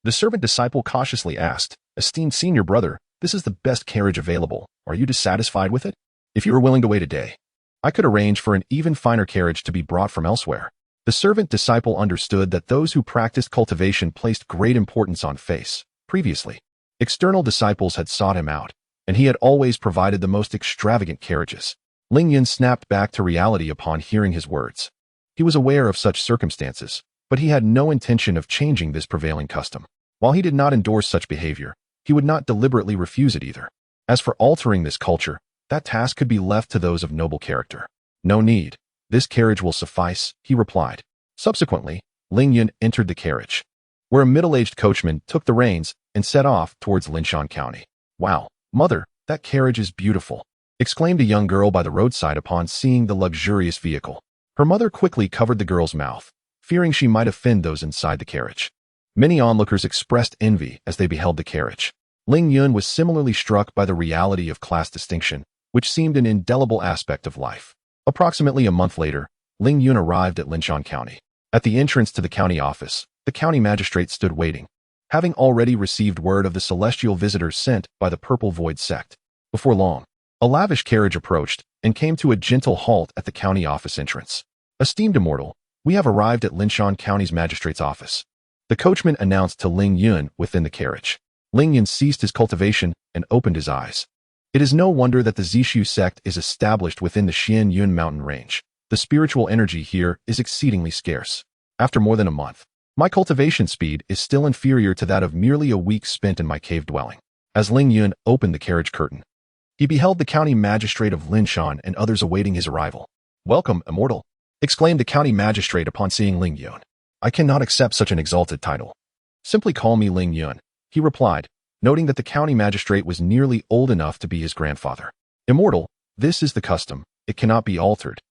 the servant disciple cautiously asked, "Esteemed senior brother, this is the best carriage available. Are you dissatisfied with it? If you are willing to wait a day, I could arrange for an even finer carriage to be brought from elsewhere." The servant disciple understood that those who practiced cultivation placed great importance on face. Previously, external disciples had sought him out, and he had always provided the most extravagant carriages. Ling Yun snapped back to reality upon hearing his words. He was aware of such circumstances, but he had no intention of changing this prevailing custom. While he did not endorse such behavior, he would not deliberately refuse it either. As for altering this culture, that task could be left to those of noble character. "No need. This carriage will suffice," he replied. Subsequently, Ling Yun entered the carriage, where a middle-aged coachman took the reins and set off towards Linshan County. "Wow, mother, that carriage is beautiful," exclaimed a young girl by the roadside upon seeing the luxurious vehicle. Her mother quickly covered the girl's mouth, fearing she might offend those inside the carriage. Many onlookers expressed envy as they beheld the carriage. Ling Yun was similarly struck by the reality of class distinction, which seemed an indelible aspect of life. Approximately a month later, Ling Yun arrived at Linshan County. At the entrance to the county office, the county magistrate stood waiting, having already received word of the celestial visitors sent by the Purple Void sect. Before long, a lavish carriage approached and came to a gentle halt at the county office entrance. "Esteemed Immortal, we have arrived at Linshan County's magistrate's office," the coachman announced to Ling Yun within the carriage. Ling Yun ceased his cultivation and opened his eyes. It is no wonder that the Zishu sect is established within the Xian Yun mountain range. The spiritual energy here is exceedingly scarce. After more than a month, my cultivation speed is still inferior to that of merely a week spent in my cave dwelling. As Ling Yun opened the carriage curtain, he beheld the county magistrate of Linshan and others awaiting his arrival. "Welcome, Immortal," exclaimed the county magistrate upon seeing Ling Yun. "I cannot accept such an exalted title. Simply call me Ling Yun," he replied, noting that the county magistrate was nearly old enough to be his grandfather. "Immortal, this is the custom. It cannot be altered,"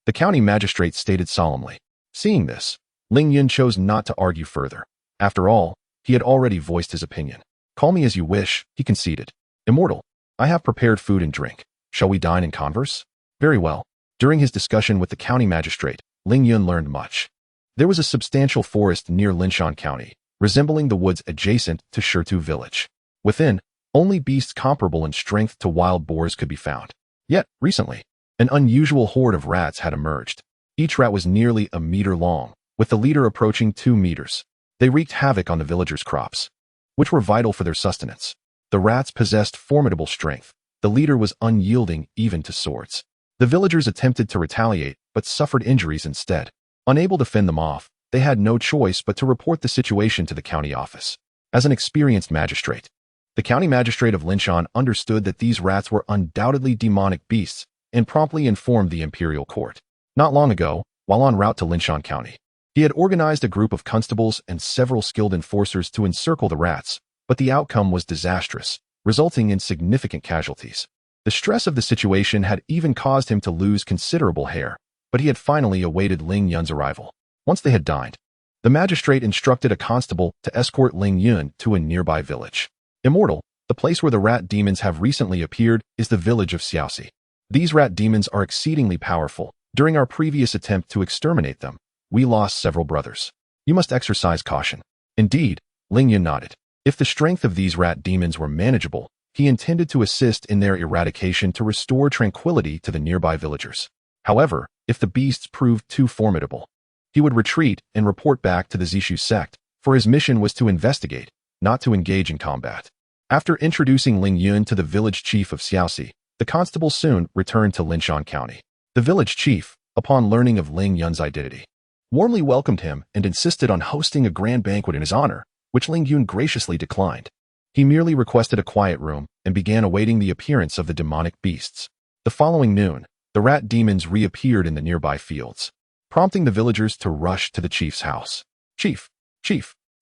the county magistrate stated solemnly. Seeing this, Ling Yun chose not to argue further. After all, he had already voiced his opinion. "Call me as you wish," he conceded. "Immortal, I have prepared food and drink. Shall we dine and converse?" "Very well." During his discussion with the county magistrate, Ling Yun learned much. There was a substantial forest near Linshan County, resembling the woods adjacent to Shirtu village. Within, Only beasts comparable in strength to wild boars could be found. Yet, recently, an unusual horde of rats had emerged. Each rat was nearly a meter long, with the leader approaching 2 meters. They wreaked havoc on the villagers' crops, which were vital for their sustenance. The rats possessed formidable strength. The leader was unyielding even to swords. The villagers attempted to retaliate, but suffered injuries instead. Unable to fend them off, they had no choice but to report the situation to the county office. As an experienced magistrate, the county magistrate of Ling Yun understood that these rats were undoubtedly demonic beasts and promptly informed the imperial court. Not long ago, while en route to Ling Yun County, he had organized a group of constables and several skilled enforcers to encircle the rats, but the outcome was disastrous, resulting in significant casualties. The stress of the situation had even caused him to lose considerable hair, but he had finally awaited Ling Yun's arrival. Once they had dined, the magistrate instructed a constable to escort Ling Yun to a nearby village. Immortal, the place where the rat demons have recently appeared, is the village of Xiaoxi. These rat demons are exceedingly powerful. During our previous attempt to exterminate them, we lost several brothers. You must exercise caution. Indeed, Ling Yun nodded. If the strength of these rat demons were manageable, he intended to assist in their eradication to restore tranquility to the nearby villagers. However, if the beasts proved too formidable, he would retreat and report back to the Zishu sect, for his mission was to investigate, not to engage in combat. After introducing Ling Yun to the village chief of Xiaoxi, the constable soon returned to Ling Yun County. The village chief, upon learning of Ling Yun's identity, warmly welcomed him and insisted on hosting a grand banquet in his honor, which Ling Yun graciously declined. He merely requested a quiet room and began awaiting the appearance of the demonic beasts. The following noon, the rat demons reappeared in the nearby fields, prompting the villagers to rush to the chief's house. Chief,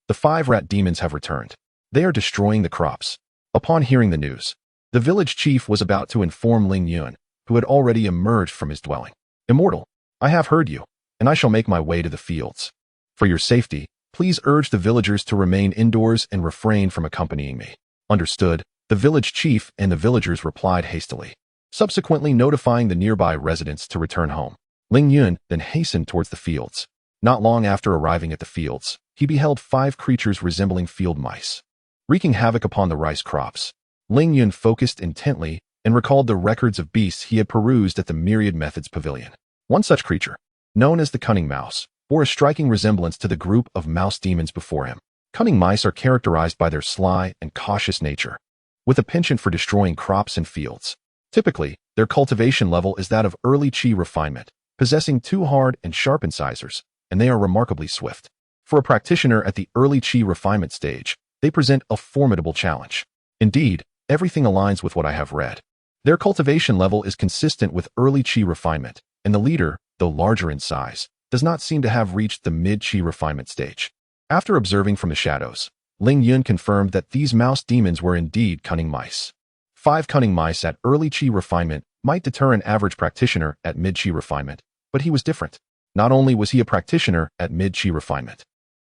the 5 rat demons have returned. They are destroying the crops. Upon hearing the news, the village chief was about to inform Ling Yun, who had already emerged from his dwelling. Immortal, I have heard you, and I shall make my way to the fields. For your safety, please urge the villagers to remain indoors and refrain from accompanying me. Understood, the village chief and the villagers replied hastily, subsequently notifying the nearby residents to return home. Ling Yun then hastened towards the fields. Not long after arriving at the fields, he beheld 5 creatures resembling field mice, wreaking havoc upon the rice crops. Ling Yun focused intently and recalled the records of beasts he had perused at the Myriad Methods Pavilion. One such creature, known as the Cunning Mouse, bore a striking resemblance to the group of mouse demons before him. Cunning mice are characterized by their sly and cautious nature, with a penchant for destroying crops and fields. Typically, their cultivation level is that of early Qi refinement, possessing 2 hard and sharp incisors, and they are remarkably swift. For a practitioner at the early Qi refinement stage, they present a formidable challenge. Indeed, everything aligns with what I have read. Their cultivation level is consistent with early Qi refinement, and the leader, though larger in size, does not seem to have reached the mid-Qi refinement stage. After observing from the shadows, Ling Yun confirmed that these mouse demons were indeed cunning mice. 5 cunning mice at early Qi refinement might deter an average practitioner at mid-Qi refinement, but he was different. Not only was he a practitioner at mid-Qi refinement,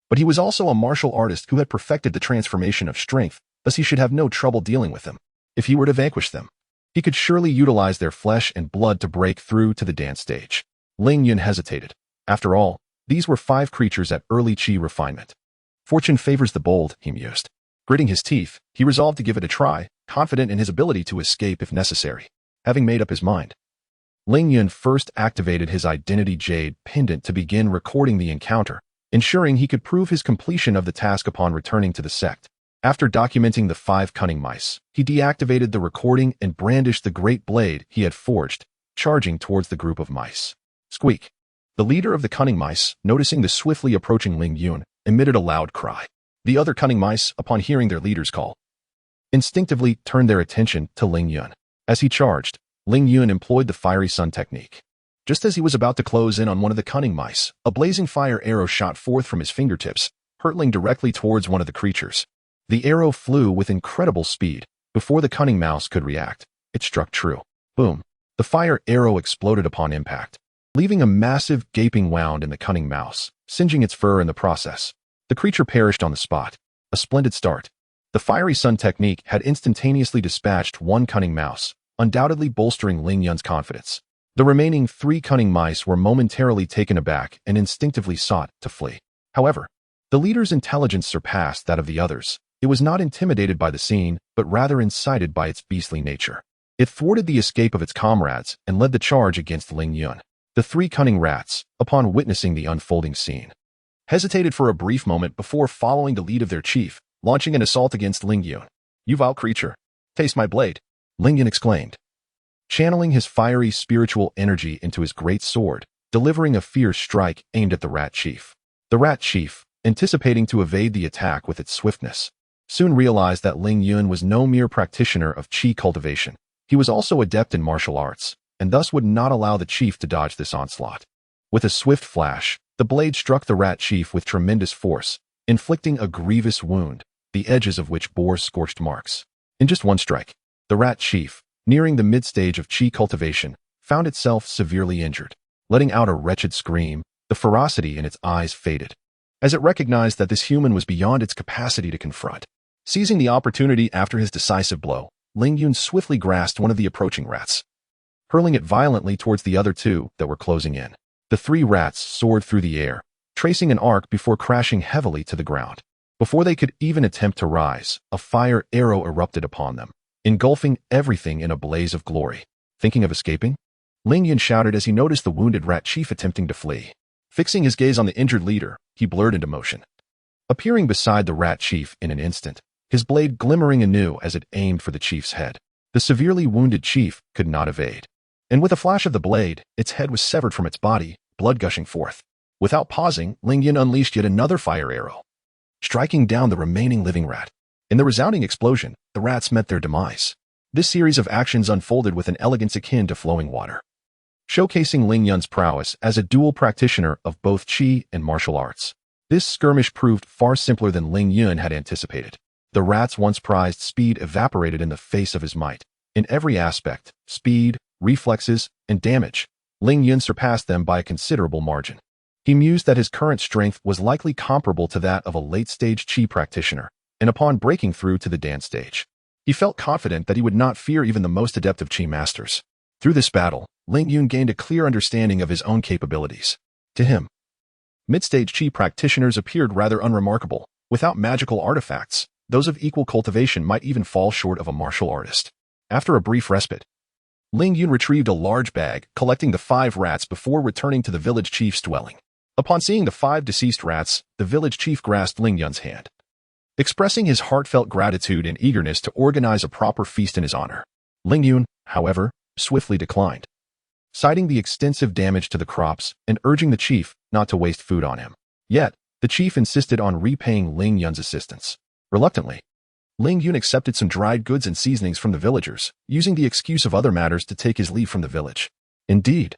but he was also a martial artist who had perfected the transformation of strength, thus he should have no trouble dealing with them. If he were to vanquish them, he could surely utilize their flesh and blood to break through to the dance stage. Ling Yun hesitated. After all, these were 5 creatures at early Qi refinement. Fortune favors the bold, he mused. Gritting his teeth, he resolved to give it a try, confident in his ability to escape if necessary. Having made up his mind, Ling Yun first activated his identity jade pendant to begin recording the encounter, ensuring he could prove his completion of the task upon returning to the sect. After documenting the 5 cunning mice, he deactivated the recording and brandished the great blade he had forged, charging towards the group of mice. Squeak! The leader of the cunning mice, noticing the swiftly approaching Ling Yun, emitted a loud cry. The other cunning mice, upon hearing their leader's call, instinctively turned their attention to Ling Yun. As he charged, Ling Yun employed the fiery sun technique. Just as he was about to close in on one of the cunning mice, a blazing fire arrow shot forth from his fingertips, hurtling directly towards one of the creatures. The arrow flew with incredible speed. Before the cunning mouse could react, it struck true. Boom! The fire arrow exploded upon impact, leaving a massive gaping wound in the cunning mouse, singeing its fur in the process. The creature perished on the spot. A splendid start. The fiery sun technique had instantaneously dispatched one cunning mouse, undoubtedly bolstering Ling Yun's confidence. The remaining 3 cunning mice were momentarily taken aback and instinctively sought to flee. However, the leader's intelligence surpassed that of the others. It was not intimidated by the scene, but rather incited by its beastly nature. It thwarted the escape of its comrades and led the charge against Ling Yun. The three cunning rats, upon witnessing the unfolding scene, hesitated for a brief moment before following the lead of their chief, launching an assault against Ling Yun. "You vile creature! Taste my blade!" Ling Yun exclaimed, channeling his fiery spiritual energy into his great sword, delivering a fierce strike aimed at the rat chief. The rat chief, anticipating to evade the attack with its swiftness, soon realized that Ling Yun was no mere practitioner of qi cultivation. He was also adept in martial arts, and thus would not allow the chief to dodge this onslaught. With a swift flash, the blade struck the rat chief with tremendous force, inflicting a grievous wound, the edges of which bore scorched marks. In just one strike, the rat chief, nearing the mid-stage of qi cultivation, found itself severely injured. Letting out a wretched scream, the ferocity in its eyes faded, as it recognized that this human was beyond its capacity to confront. Seizing the opportunity after his decisive blow, Ling Yun swiftly grasped one of the approaching rats, hurling it violently towards the other two that were closing in. The three rats soared through the air, tracing an arc before crashing heavily to the ground. Before they could even attempt to rise, a fire arrow erupted upon them, engulfing everything in a blaze of glory. Thinking of escaping? Ling Yun shouted as he noticed the wounded rat chief attempting to flee. Fixing his gaze on the injured leader, he blurred into motion, appearing beside the rat chief in an instant, his blade glimmering anew as it aimed for the chief's head. The severely wounded chief could not evade, and with a flash of the blade, its head was severed from its body, blood gushing forth. Without pausing, Ling Yun unleashed yet another fire arrow, striking down the remaining living rat. In the resounding explosion, the rats met their demise. This series of actions unfolded with an elegance akin to flowing water, showcasing Ling Yun's prowess as a dual practitioner of both qi and martial arts. This skirmish proved far simpler than Ling Yun had anticipated. The rat's once prized speed evaporated in the face of his might. In every aspect, speed, reflexes, and damage, Ling Yun surpassed them by a considerable margin. He mused that his current strength was likely comparable to that of a late-stage qi practitioner, and upon breaking through to the dance stage, he felt confident that he would not fear even the most adept of qi masters. Through this battle, Ling Yun gained a clear understanding of his own capabilities. To him, mid-stage qi practitioners appeared rather unremarkable. Without magical artifacts, those of equal cultivation might even fall short of a martial artist. After a brief respite, Ling Yun retrieved a large bag, collecting the 5 rats before returning to the village chief's dwelling. Upon seeing the 5 deceased rats, the village chief grasped Ling Yun's hand, expressing his heartfelt gratitude and eagerness to organize a proper feast in his honor. Ling Yun, however, swiftly declined, citing the extensive damage to the crops and urging the chief not to waste food on him. Yet, the chief insisted on repaying Ling Yun's assistance. Reluctantly, Ling Yun accepted some dried goods and seasonings from the villagers, using the excuse of other matters to take his leave from the village. Indeed,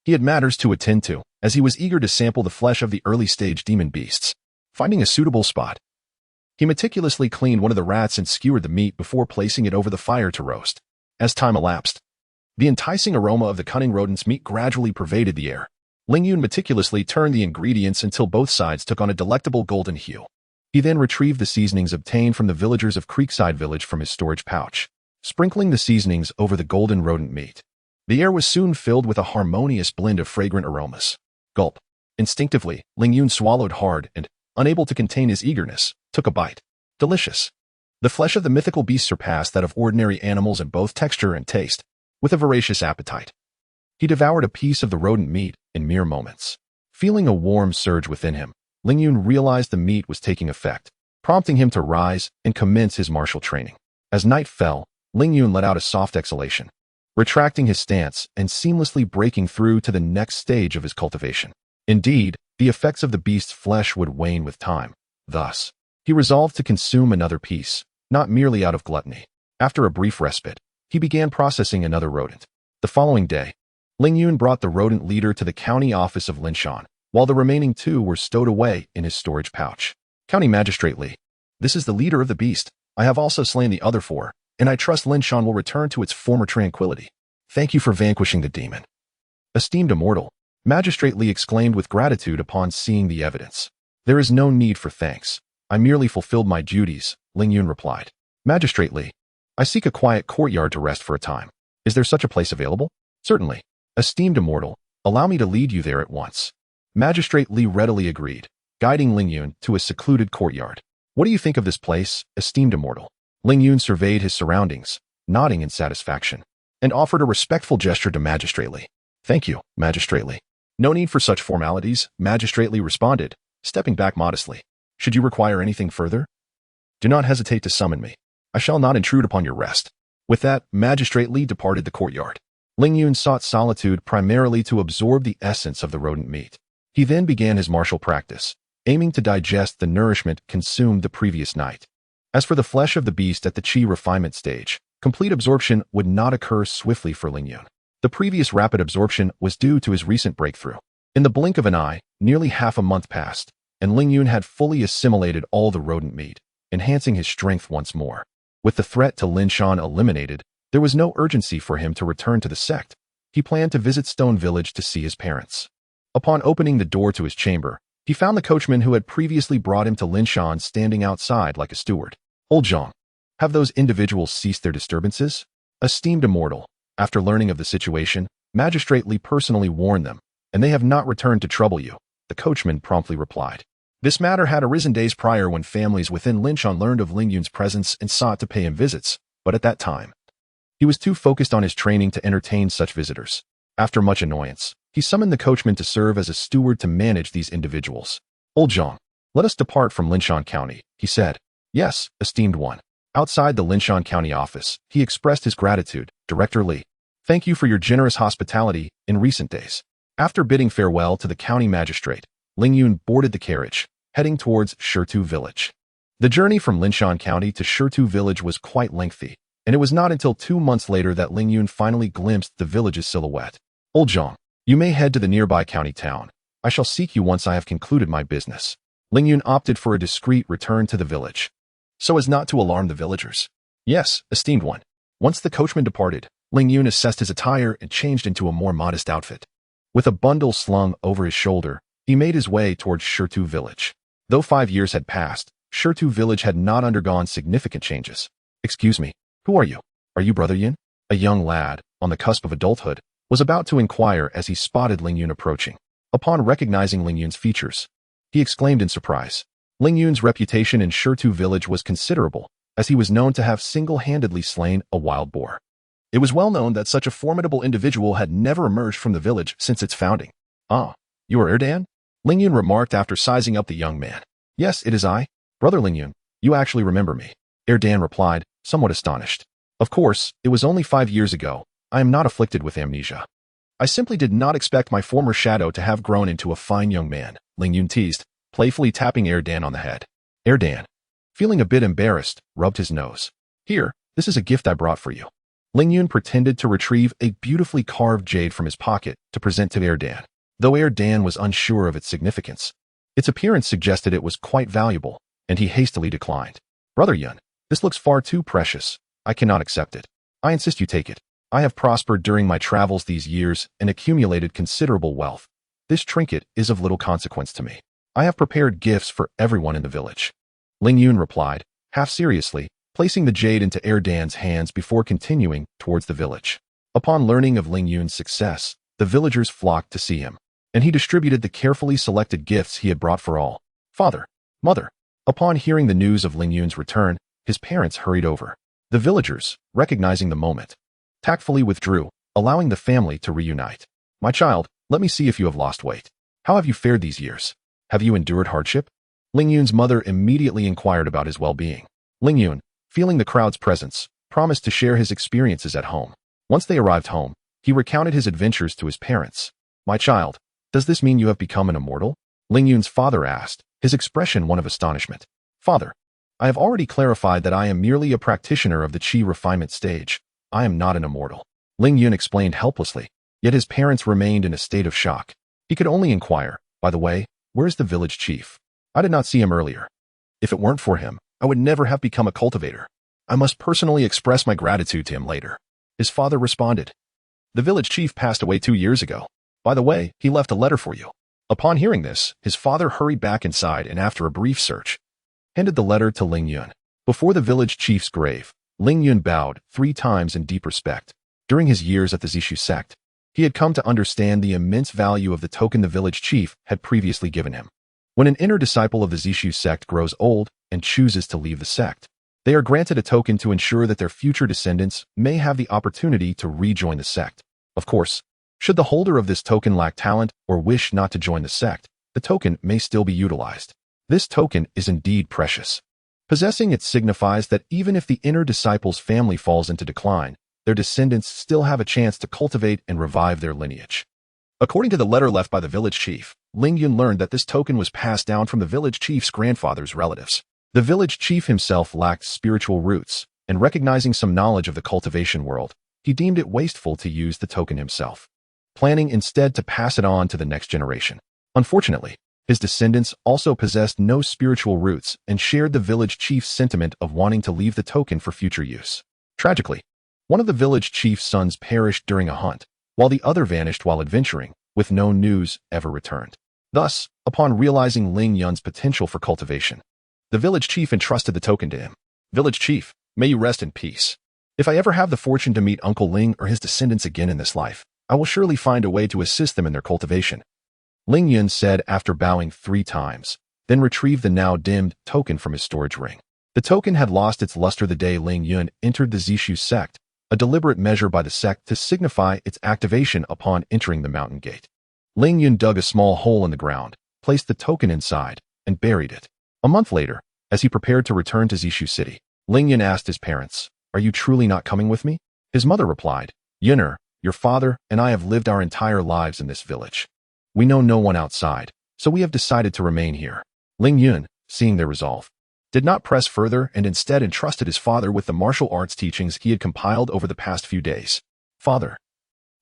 he had matters to attend to, as he was eager to sample the flesh of the early-stage demon beasts. Finding a suitable spot, he meticulously cleaned one of the rats and skewered the meat before placing it over the fire to roast. As time elapsed, the enticing aroma of the cunning rodent's meat gradually pervaded the air. Ling Yun meticulously turned the ingredients until both sides took on a delectable golden hue. He then retrieved the seasonings obtained from the villagers of Creekside Village from his storage pouch, sprinkling the seasonings over the golden rodent meat. The air was soon filled with a harmonious blend of fragrant aromas. Gulp. Instinctively, Ling Yun swallowed hard and, unable to contain his eagerness, took a bite. Delicious. The flesh of the mythical beast surpassed that of ordinary animals in both texture and taste. With a voracious appetite, he devoured a piece of the rodent meat in mere moments. Feeling a warm surge within him, Ling Yun realized the meat was taking effect, prompting him to rise and commence his martial training. As night fell, Ling Yun let out a soft exhalation, retracting his stance and seamlessly breaking through to the next stage of his cultivation. Indeed, the effects of the beast's flesh would wane with time. Thus, he resolved to consume another piece, not merely out of gluttony. After a brief respite, he began processing another rodent. The following day, Ling Yun brought the rodent leader to the county office of Linshan, while the remaining 2 were stowed away in his storage pouch. County Magistrate Li, this is the leader of the beast. I have also slain the other 4, and I trust Linshan will return to its former tranquility. Thank you for vanquishing the demon. Esteemed immortal, Magistrate Li exclaimed with gratitude upon seeing the evidence. There is no need for thanks. I merely fulfilled my duties, Ling Yun replied. Magistrate Li, I seek a quiet courtyard to rest for a time. Is there such a place available? Certainly. Esteemed immortal, allow me to lead you there at once. Magistrate Li readily agreed, guiding Ling Yun to a secluded courtyard. What do you think of this place, esteemed immortal? Ling Yun surveyed his surroundings, nodding in satisfaction, and offered a respectful gesture to Magistrate Li. Thank you, Magistrate Li. No need for such formalities, Magistrate Li responded, stepping back modestly. Should you require anything further? Do not hesitate to summon me. I shall not intrude upon your rest. With that, Magistrate Li departed the courtyard. Ling Yun sought solitude primarily to absorb the essence of the rodent meat. He then began his martial practice, aiming to digest the nourishment consumed the previous night. As for the flesh of the beast at the qi refinement stage, complete absorption would not occur swiftly for Ling Yun. The previous rapid absorption was due to his recent breakthrough. In the blink of an eye, nearly half a month passed, and Ling Yun had fully assimilated all the rodent meat, enhancing his strength once more. With the threat to Lin Shan eliminated, there was no urgency for him to return to the sect. He planned to visit Stone Village to see his parents. Upon opening the door to his chamber, he found the coachman who had previously brought him to Lin Shan standing outside like a steward. Old Zhang, have those individuals ceased their disturbances? Esteemed immortal, after learning of the situation, Magistrate Li personally warned them, and they have not returned to trouble you, the coachman promptly replied. This matter had arisen days prior when families within Lin Shan learned of Ling Yun's presence and sought to pay him visits, but at that time, he was too focused on his training to entertain such visitors. After much annoyance, he summoned the coachman to serve as a steward to manage these individuals. Old Zhang, let us depart from Linshan County, he said. Yes, esteemed one. Outside the Linshan County office, he expressed his gratitude. Director Li, thank you for your generous hospitality in recent days. After bidding farewell to the county magistrate, Ling Yun boarded the carriage, heading towards Shirtu Village. The journey from Linshan County to Shirtu Village was quite lengthy, and it was not until 2 months later that Ling Yun finally glimpsed the village's silhouette. Old Zhang, you may head to the nearby county town. I shall seek you once I have concluded my business. Ling Yun opted for a discreet return to the village, so as not to alarm the villagers. Yes, esteemed one. Once the coachman departed, Ling Yun assessed his attire and changed into a more modest outfit. With a bundle slung over his shoulder, he made his way towards Shirtu Village. Though 5 years had passed, Shirtu Village had not undergone significant changes. Excuse me, who are you? Are you Brother Yin? A young lad, on the cusp of adulthood, was about to inquire as he spotted Ling Yun approaching. Upon recognizing Ling Yun's features, he exclaimed in surprise. Ling Yun's reputation in Shirtu Village was considerable, as he was known to have single-handedly slain a wild boar. It was well known that such a formidable individual had never emerged from the village since its founding. Ah, you are Erdan? Ling Yun remarked after sizing up the young man. Yes, it is I. Brother Ling Yun, you actually remember me. Erdan replied, somewhat astonished. Of course, it was only 5 years ago. I am not afflicted with amnesia. I simply did not expect my former shadow to have grown into a fine young man, Ling Yun teased, playfully tapping Erdan on the head. Erdan, feeling a bit embarrassed, rubbed his nose. Here, this is a gift I brought for you. Ling Yun pretended to retrieve a beautifully carved jade from his pocket to present to Erdan, though Erdan was unsure of its significance. Its appearance suggested it was quite valuable, and he hastily declined. Brother Yun, this looks far too precious. I cannot accept it. I insist you take it. I have prospered during my travels these years and accumulated considerable wealth. This trinket is of little consequence to me. I have prepared gifts for everyone in the village. Ling Yun replied, half seriously, placing the jade into Erdan's hands before continuing towards the village. Upon learning of Ling Yun's success, the villagers flocked to see him, and he distributed the carefully selected gifts he had brought for all. Father, mother. Upon hearing the news of Ling Yun's return, his parents hurried over. The villagers, recognizing the moment, tactfully withdrew, allowing the family to reunite. My child, let me see if you have lost weight. How have you fared these years? Have you endured hardship? Ling Yun's mother immediately inquired about his well-being. Ling Yun, feeling the crowd's presence, promised to share his experiences at home. Once they arrived home, he recounted his adventures to his parents. My child, does this mean you have become an immortal? Ling Yun's father asked, his expression one of astonishment. Father, I have already clarified that I am merely a practitioner of the qi refinement stage. I am not an immortal. Ling Yun explained helplessly, yet his parents remained in a state of shock. He could only inquire, by the way, where's the village chief? I did not see him earlier. If it weren't for him, I would never have become a cultivator. I must personally express my gratitude to him later. His father responded. The village chief passed away 2 years ago. By the way, he left a letter for you. Upon hearing this, his father hurried back inside and after a brief search, handed the letter to Ling Yun. Before the village chief's grave, Ling Yun bowed 3 times in deep respect. During his years at the Zishu sect, he had come to understand the immense value of the token the village chief had previously given him. When an inner disciple of the Zishu sect grows old and chooses to leave the sect. They are granted a token to ensure that their future descendants may have the opportunity to rejoin the sect. Of course, should the holder of this token lack talent or wish not to join the sect, the token may still be utilized. This token is indeed precious. Possessing it signifies that even if the inner disciple's family falls into decline, their descendants still have a chance to cultivate and revive their lineage. According to the letter left by the village chief, Ling Yun learned that this token was passed down from the village chief's grandfather's relatives. The village chief himself lacked spiritual roots, and recognizing some knowledge of the cultivation world, he deemed it wasteful to use the token himself, planning instead to pass it on to the next generation. Unfortunately, his descendants also possessed no spiritual roots and shared the village chief's sentiment of wanting to leave the token for future use. Tragically, one of the village chief's sons perished during a hunt, while the other vanished while adventuring, with no news ever returned. Thus, upon realizing Ling Yun's potential for cultivation, the village chief entrusted the token to him. "Village chief, may you rest in peace. If I ever have the fortune to meet Uncle Ling or his descendants again in this life, I will surely find a way to assist them in their cultivation," Ling Yun said after bowing 3 times, then retrieved the now dimmed token from his storage ring. The token had lost its luster the day Ling Yun entered the Zishu sect, a deliberate measure by the sect to signify its activation upon entering the mountain gate. Ling Yun dug a small hole in the ground, placed the token inside, and buried it. A month later, as he prepared to return to Zishu City, Ling Yun asked his parents, "Are you truly not coming with me?" His mother replied, "Yun'er, your father and I have lived our entire lives in this village. We know no one outside, so we have decided to remain here." Ling Yun, seeing their resolve, did not press further and instead entrusted his father with the martial arts teachings he had compiled over the past few days. "Father,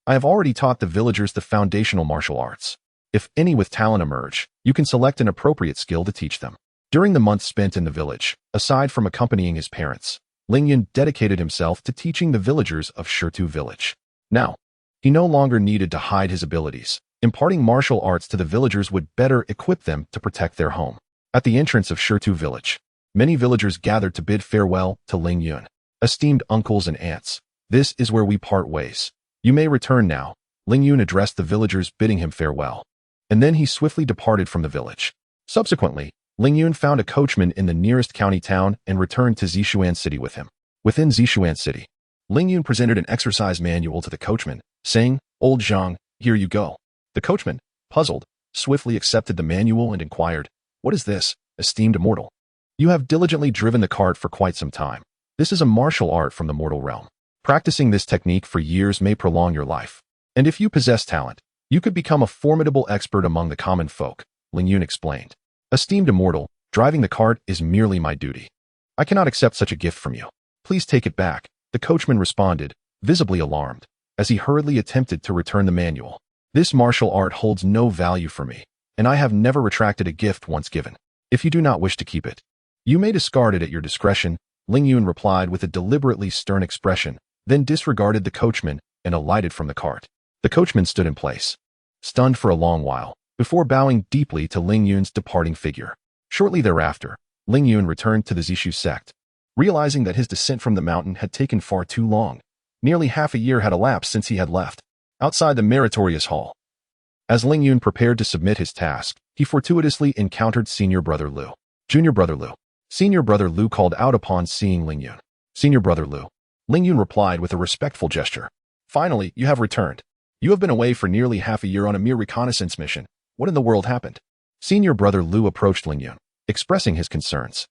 I have already taught the villagers the foundational martial arts. If any with talent emerge, you can select an appropriate skill to teach them." During the months spent in the village, aside from accompanying his parents, Ling Yun dedicated himself to teaching the villagers of Shirtu village. Now, he no longer needed to hide his abilities. Imparting martial arts to the villagers would better equip them to protect their home. At the entrance of Shirtu village, many villagers gathered to bid farewell to Ling Yun. "Esteemed uncles and aunts, this is where we part ways. You may return now," Ling Yun addressed the villagers, bidding him farewell. And then he swiftly departed from the village. Subsequently, Ling Yun found a coachman in the nearest county town and returned to Zishuan City with him. Within Zishuan City, Ling Yun presented an exercise manual to the coachman, saying, "Old Zhang, here you go." The coachman, puzzled, swiftly accepted the manual and inquired, "What is this, esteemed immortal? You have diligently driven the cart for quite some time. This is a martial art from the mortal realm. Practicing this technique for years may prolong your life. And if you possess talent, you could become a formidable expert among the common folk," Ling Yun explained. "Esteemed immortal, driving the cart is merely my duty. I cannot accept such a gift from you. Please take it back," the coachman responded, visibly alarmed, as he hurriedly attempted to return the manual. "This martial art holds no value for me, and I have never retracted a gift once given. If you do not wish to keep it, you may discard it at your discretion," Ling Yun replied with a deliberately stern expression, then disregarded the coachman and alighted from the cart. The coachman stood in place, stunned for a long while, before bowing deeply to Ling Yun's departing figure. Shortly thereafter, Ling Yun returned to the Zishu sect, realizing that his descent from the mountain had taken far too long. Nearly half a year had elapsed since he had left. Outside the meritorious hall, as Ling Yun prepared to submit his task, he fortuitously encountered Senior Brother Lu. "Junior Brother Lu." Senior Brother Lu called out upon seeing Ling Yun. "Senior Brother Lu." Ling Yun replied with a respectful gesture. "Finally, you have returned. You have been away for nearly half a year on a mere reconnaissance mission. What in the world happened?" Senior Brother Lu approached Ling Yun, expressing his concerns.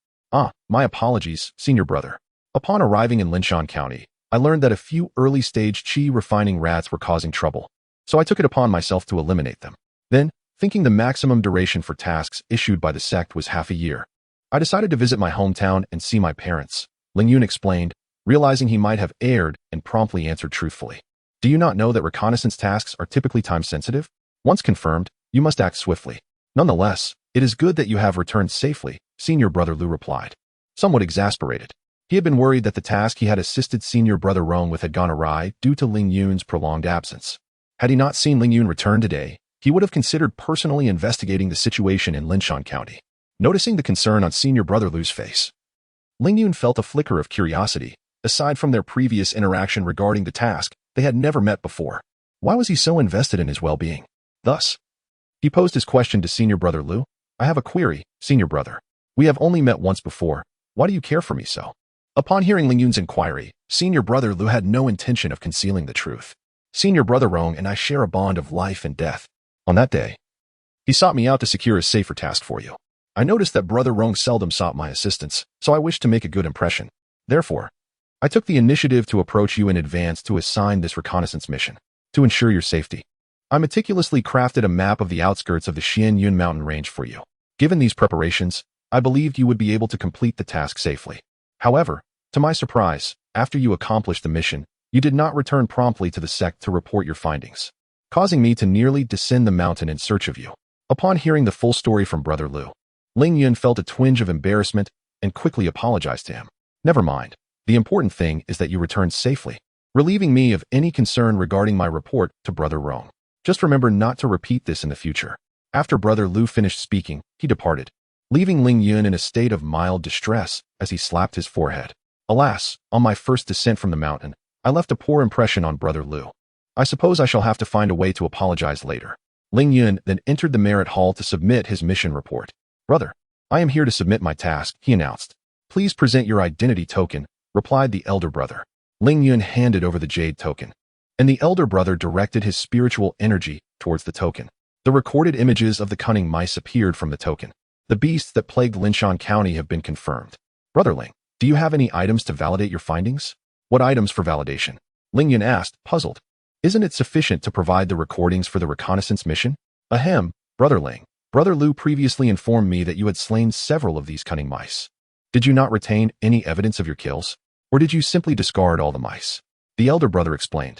My apologies, Senior Brother. Upon arriving in Linshan County, I learned that a few early-stage qi refining rats were causing trouble, so I took it upon myself to eliminate them. Then, thinking the maximum duration for tasks issued by the sect was half a year, I decided to visit my hometown and see my parents," Ling Yun explained, realizing he might have erred, and promptly answered truthfully. "Do you not know that reconnaissance tasks are typically time-sensitive? Once confirmed, you must act swiftly. Nonetheless, it is good that you have returned safely," Senior Brother Lu replied, somewhat exasperated. He had been worried that the task he had assisted Senior Brother Rong with had gone awry due to Ling Yun's prolonged absence. Had he not seen Ling Yun return today, he would have considered personally investigating the situation in Linshan County. Noticing the concern on Senior Brother Lu's face, Ling Yun felt a flicker of curiosity. Aside from their previous interaction regarding the task, they had never met before. Why was he so invested in his well-being? Thus, he posed his question to Senior Brother Lu. "I have a query, Senior Brother. We have only met once before. Why do you care for me so? Upon hearing Ling Yun's inquiry, senior brother Lu had no intention of concealing the truth. Senior brother Rong and I share a bond of life and death. On that day, he sought me out to secure a safer task for you. I noticed that brother Rong seldom sought my assistance, so I wished to make a good impression. Therefore, I took the initiative to approach you in advance to assign this reconnaissance mission. To ensure your safety, I meticulously crafted a map of the outskirts of the Ling Yun mountain range for you. Given these preparations, I believed you would be able to complete the task safely. However, to my surprise, after you accomplished the mission, you did not return promptly to the sect to report your findings, causing me to nearly descend the mountain in search of you. Upon hearing the full story from brother Lu, Ling Yun felt a twinge of embarrassment and quickly apologized to him. Never mind. The important thing is that you returned safely, relieving me of any concern regarding my report to brother Rong. Just remember not to repeat this in the future. After brother Lu finished speaking, he departed, leaving Ling Yun in a state of mild distress as he slapped his forehead. Alas, on my first descent from the mountain, I left a poor impression on brother Lu. I suppose I shall have to find a way to apologize later. Ling Yun then entered the merit hall to submit his mission report. Brother, I am here to submit my task, he announced. Please present your identity token, replied the elder brother. Ling Yun handed over the jade token, and the elder brother directed his spiritual energy towards the token. The recorded images of the cunning mice appeared from the token. The beasts that plagued Linshan County have been confirmed. Brother Ling, do you have any items to validate your findings? What items for validation? Ling Yun asked, puzzled. Isn't it sufficient to provide the recordings for the reconnaissance mission? Ahem, brother Ling. Brother Lu previously informed me that you had slain several of these cunning mice. Did you not retain any evidence of your kills? Or did you simply discard all the mice? The elder brother explained.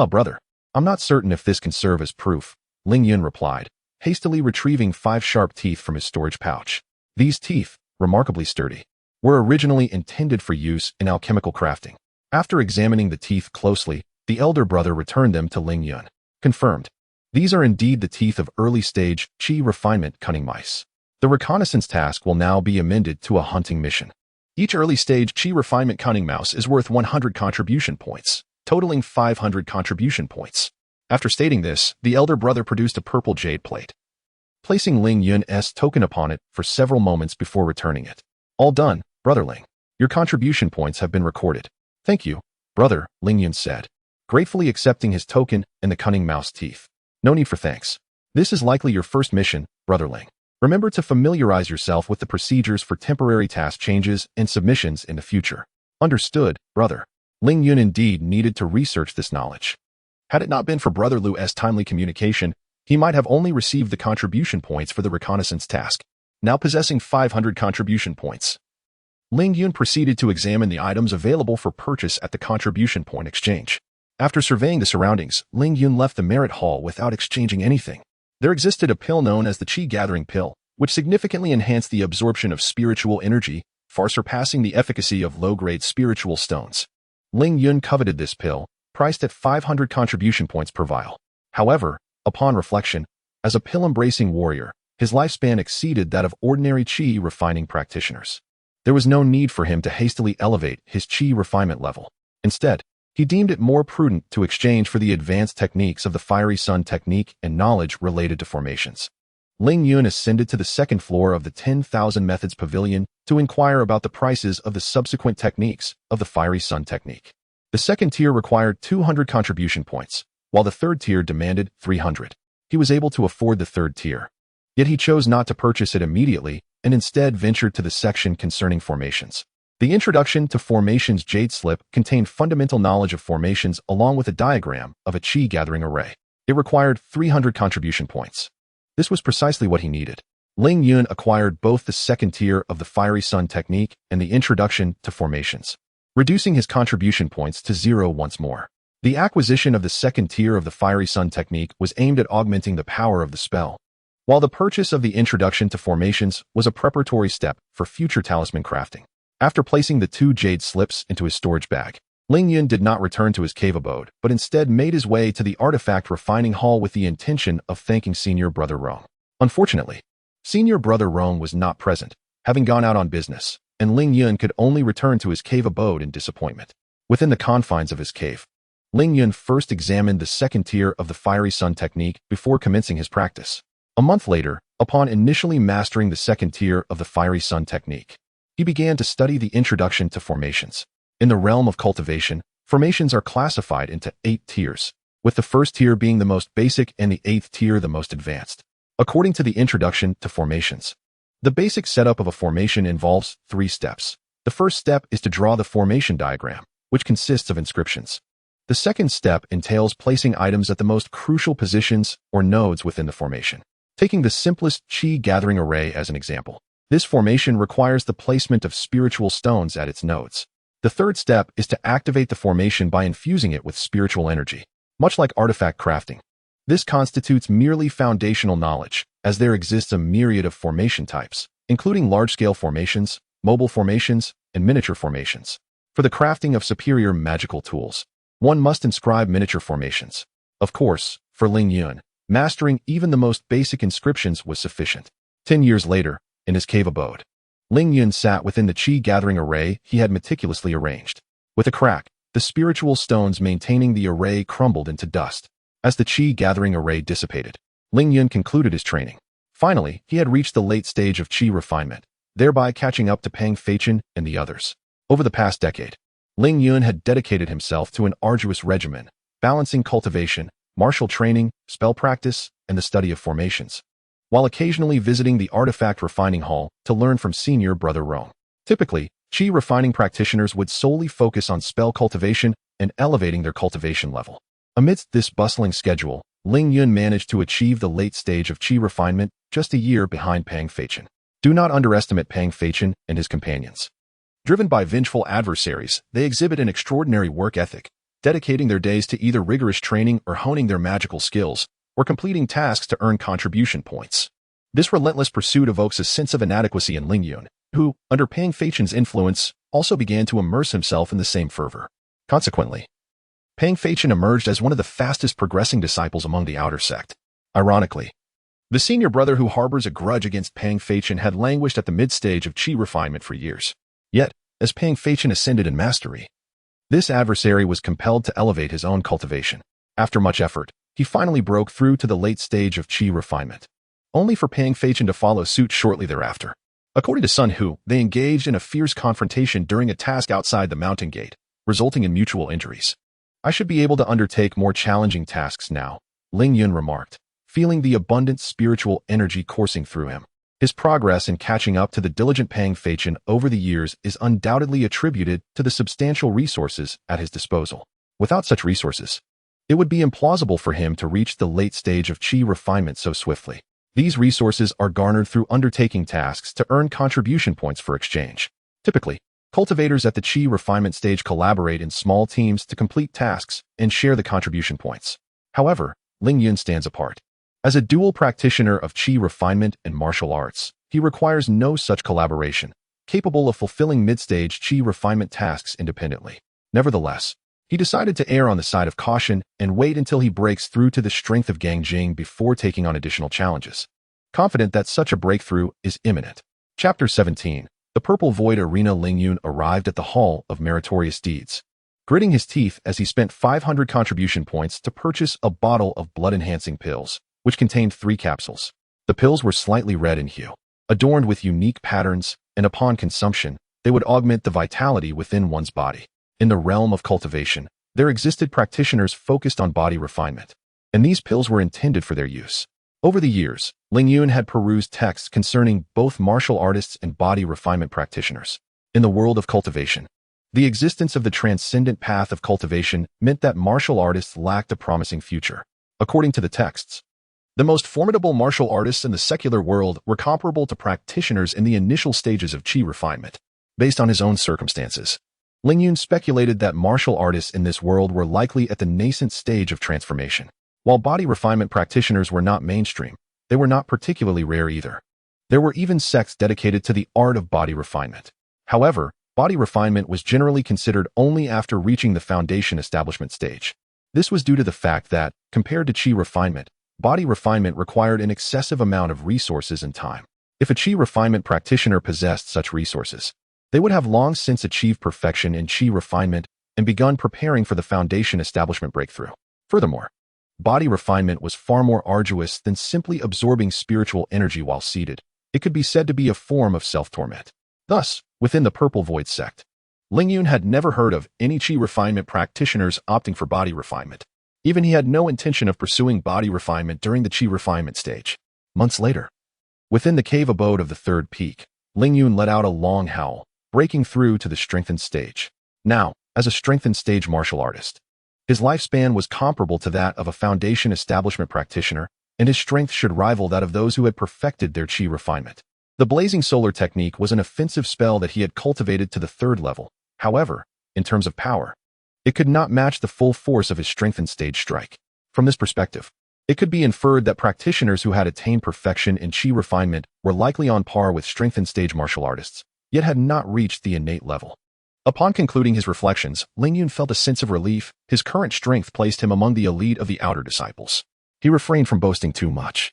Brother, I'm not certain if this can serve as proof, Ling Yun replied, hastily retrieving 5 sharp teeth from his storage pouch. These teeth, remarkably sturdy, were originally intended for use in alchemical crafting. After examining the teeth closely, the elder brother returned them to Ling Yun. Confirmed. These are indeed the teeth of early-stage Qi refinement cunning mice. The reconnaissance task will now be amended to a hunting mission. Each early-stage Qi refinement cunning mouse is worth 100 contribution points, totaling 500 contribution points. After stating this, the elder brother produced a purple jade plate, placing Ling Yun's token upon it for several moments before returning it. All done, brother Ling. Your contribution points have been recorded. Thank you, brother, Ling Yun said, gratefully accepting his token and the cunning mouse teeth. No need for thanks. This is likely your first mission, brother Ling. Remember to familiarize yourself with the procedures for temporary task changes and submissions in the future. Understood, brother. Ling Yun indeed needed to research this knowledge. Had it not been for brother Lu's timely communication, he might have only received the contribution points for the reconnaissance task. Now possessing 500 contribution points, Ling Yun proceeded to examine the items available for purchase at the contribution point exchange. After surveying the surroundings, Ling Yun left the merit hall without exchanging anything. There existed a pill known as the Qi Gathering Pill, which significantly enhanced the absorption of spiritual energy, far surpassing the efficacy of low-grade spiritual stones. Ling Yun coveted this pill, priced at 500 contribution points per vial. However, upon reflection, as a pill-embracing warrior, his lifespan exceeded that of ordinary Qi refining practitioners. There was no need for him to hastily elevate his Qi refinement level. Instead, he deemed it more prudent to exchange for the advanced techniques of the Fiery Sun technique and knowledge related to formations. Ling Yun ascended to the second floor of the 10,000 Methods Pavilion to inquire about the prices of the subsequent techniques of the Fiery Sun technique. The second tier required 200 contribution points, while the third tier demanded 300. He was able to afford the third tier. Yet he chose not to purchase it immediately and instead ventured to the section concerning formations. The introduction to Formations Jade Slip contained fundamental knowledge of formations along with a diagram of a Qi gathering array. It required 300 contribution points. This was precisely what he needed. Ling Yun acquired both the second tier of the Fiery Sun technique and the introduction to formations, reducing his contribution points to 0 once more. The acquisition of the second tier of the Fiery Sun technique was aimed at augmenting the power of the spell, while the purchase of the introduction to formations was a preparatory step for future talisman crafting. After placing the 2 jade slips into his storage bag, Ling Yun did not return to his cave abode, but instead made his way to the artifact refining hall with the intention of thanking senior brother Rong. Unfortunately, senior brother Rong was not present, having gone out on business, and Ling Yun could only return to his cave abode in disappointment. Within the confines of his cave, Ling Yun first examined the second tier of the Fiery Sun technique before commencing his practice. A month later, upon initially mastering the second tier of the Fiery Sun technique, he began to study the introduction to formations. In the realm of cultivation, formations are classified into 8 tiers, with the first tier being the most basic and the 8th tier the most advanced. According to the introduction to formations, the basic setup of a formation involves 3 steps. The first step is to draw the formation diagram, which consists of inscriptions. The second step entails placing items at the most crucial positions or nodes within the formation. Taking the simplest chi gathering array as an example, this formation requires the placement of spiritual stones at its nodes. The third step is to activate the formation by infusing it with spiritual energy, much like artifact crafting. This constitutes merely foundational knowledge, as there exists a myriad of formation types, including large-scale formations, mobile formations, and miniature formations. For the crafting of superior magical tools, one must inscribe miniature formations. Of course, for Ling Yun, mastering even the most basic inscriptions was sufficient. 10 years later, in his cave abode, Ling Yun sat within the chi-gathering array he had meticulously arranged. With a crack, the spiritual stones maintaining the array crumbled into dust. As the chi-gathering array dissipated, Ling Yun concluded his training. Finally, he had reached the late stage of chi refinement, thereby catching up to Pang Feichen and the others. Over the past decade, Ling Yun had dedicated himself to an arduous regimen, balancing cultivation, martial training, spell practice, and the study of formations, while occasionally visiting the artifact refining hall to learn from senior brother Rong. Typically, chi refining practitioners would solely focus on spell cultivation and elevating their cultivation level. Amidst this bustling schedule, Ling Yun managed to achieve the late stage of chi refinement just a year behind Pang Feichen. Do not underestimate Pang Feichen and his companions. Driven by vengeful adversaries, they exhibit an extraordinary work ethic, dedicating their days to either rigorous training or honing their magical skills, or completing tasks to earn contribution points. This relentless pursuit evokes a sense of inadequacy in Ling Yun, who, under Pang Feichen's influence, also began to immerse himself in the same fervor. Consequently, Pang Feichen emerged as one of the fastest progressing disciples among the outer sect. Ironically, the senior brother who harbors a grudge against Pang Feichen had languished at the mid-stage of chi refinement for years. Yet, as Pang Feichen ascended in mastery, this adversary was compelled to elevate his own cultivation. After much effort, he finally broke through to the late stage of chi refinement, only for Pang Feichen to follow suit shortly thereafter. According to Sun Hu, they engaged in a fierce confrontation during a task outside the mountain gate, resulting in mutual injuries. I should be able to undertake more challenging tasks now, Ling Yun remarked, feeling the abundant spiritual energy coursing through him. His progress in catching up to the diligent Pang Feichen over the years is undoubtedly attributed to the substantial resources at his disposal. Without such resources, it would be implausible for him to reach the late stage of chi refinement so swiftly. These resources are garnered through undertaking tasks to earn contribution points for exchange. Typically, cultivators at the chi refinement stage collaborate in small teams to complete tasks and share the contribution points. However, Ling Yun stands apart. As a dual practitioner of chi refinement and martial arts, he requires no such collaboration, capable of fulfilling mid-stage chi refinement tasks independently. Nevertheless, he decided to err on the side of caution and wait until he breaks through to the strength of Gangjing before taking on additional challenges, confident that such a breakthrough is imminent. Chapter 17. The Purple Void Arena. Ling Yun arrived at the Hall of Meritorious Deeds, gritting his teeth as he spent 500 contribution points to purchase a bottle of blood-enhancing pills, which contained 3 capsules. The pills were slightly red in hue, adorned with unique patterns, and upon consumption, they would augment the vitality within one's body. In the realm of cultivation, there existed practitioners focused on body refinement, and these pills were intended for their use. Over the years, Ling Yun had perused texts concerning both martial artists and body refinement practitioners. In the world of cultivation, the existence of the transcendent path of cultivation meant that martial artists lacked a promising future. According to the texts, the most formidable martial artists in the secular world were comparable to practitioners in the initial stages of chi refinement. Based on his own circumstances, Ling Yun speculated that martial artists in this world were likely at the nascent stage of transformation. While body refinement practitioners were not mainstream, they were not particularly rare either. There were even sects dedicated to the art of body refinement. However, body refinement was generally considered only after reaching the foundation establishment stage. This was due to the fact that, compared to chi refinement, body refinement required an excessive amount of resources and time. If a chi refinement practitioner possessed such resources, they would have long since achieved perfection in chi refinement and begun preparing for the foundation establishment breakthrough. Furthermore, Body refinement was far more arduous than simply absorbing spiritual energy while seated. It could be said to be a form of self-torment. Thus, within the Purple Void sect, Ling Yun had never heard of any chi refinement practitioners opting for body refinement. Even he had no intention of pursuing body refinement during the chi refinement stage. Months later, within the cave abode of the third peak, Ling Yun let out a long howl, breaking through to the strengthened stage. Now, as a strengthened stage martial artist, his lifespan was comparable to that of a foundation establishment practitioner, and his strength should rival that of those who had perfected their chi refinement. The Blazing Solar technique was an offensive spell that he had cultivated to the third level. However, in terms of power, it could not match the full force of his strengthened stage strike. From this perspective, it could be inferred that practitioners who had attained perfection in chi refinement were likely on par with strengthened stage martial artists, yet had not reached the innate level. Upon concluding his reflections, Ling Yun felt a sense of relief. His current strength placed him among the elite of the outer disciples. He refrained from boasting too much,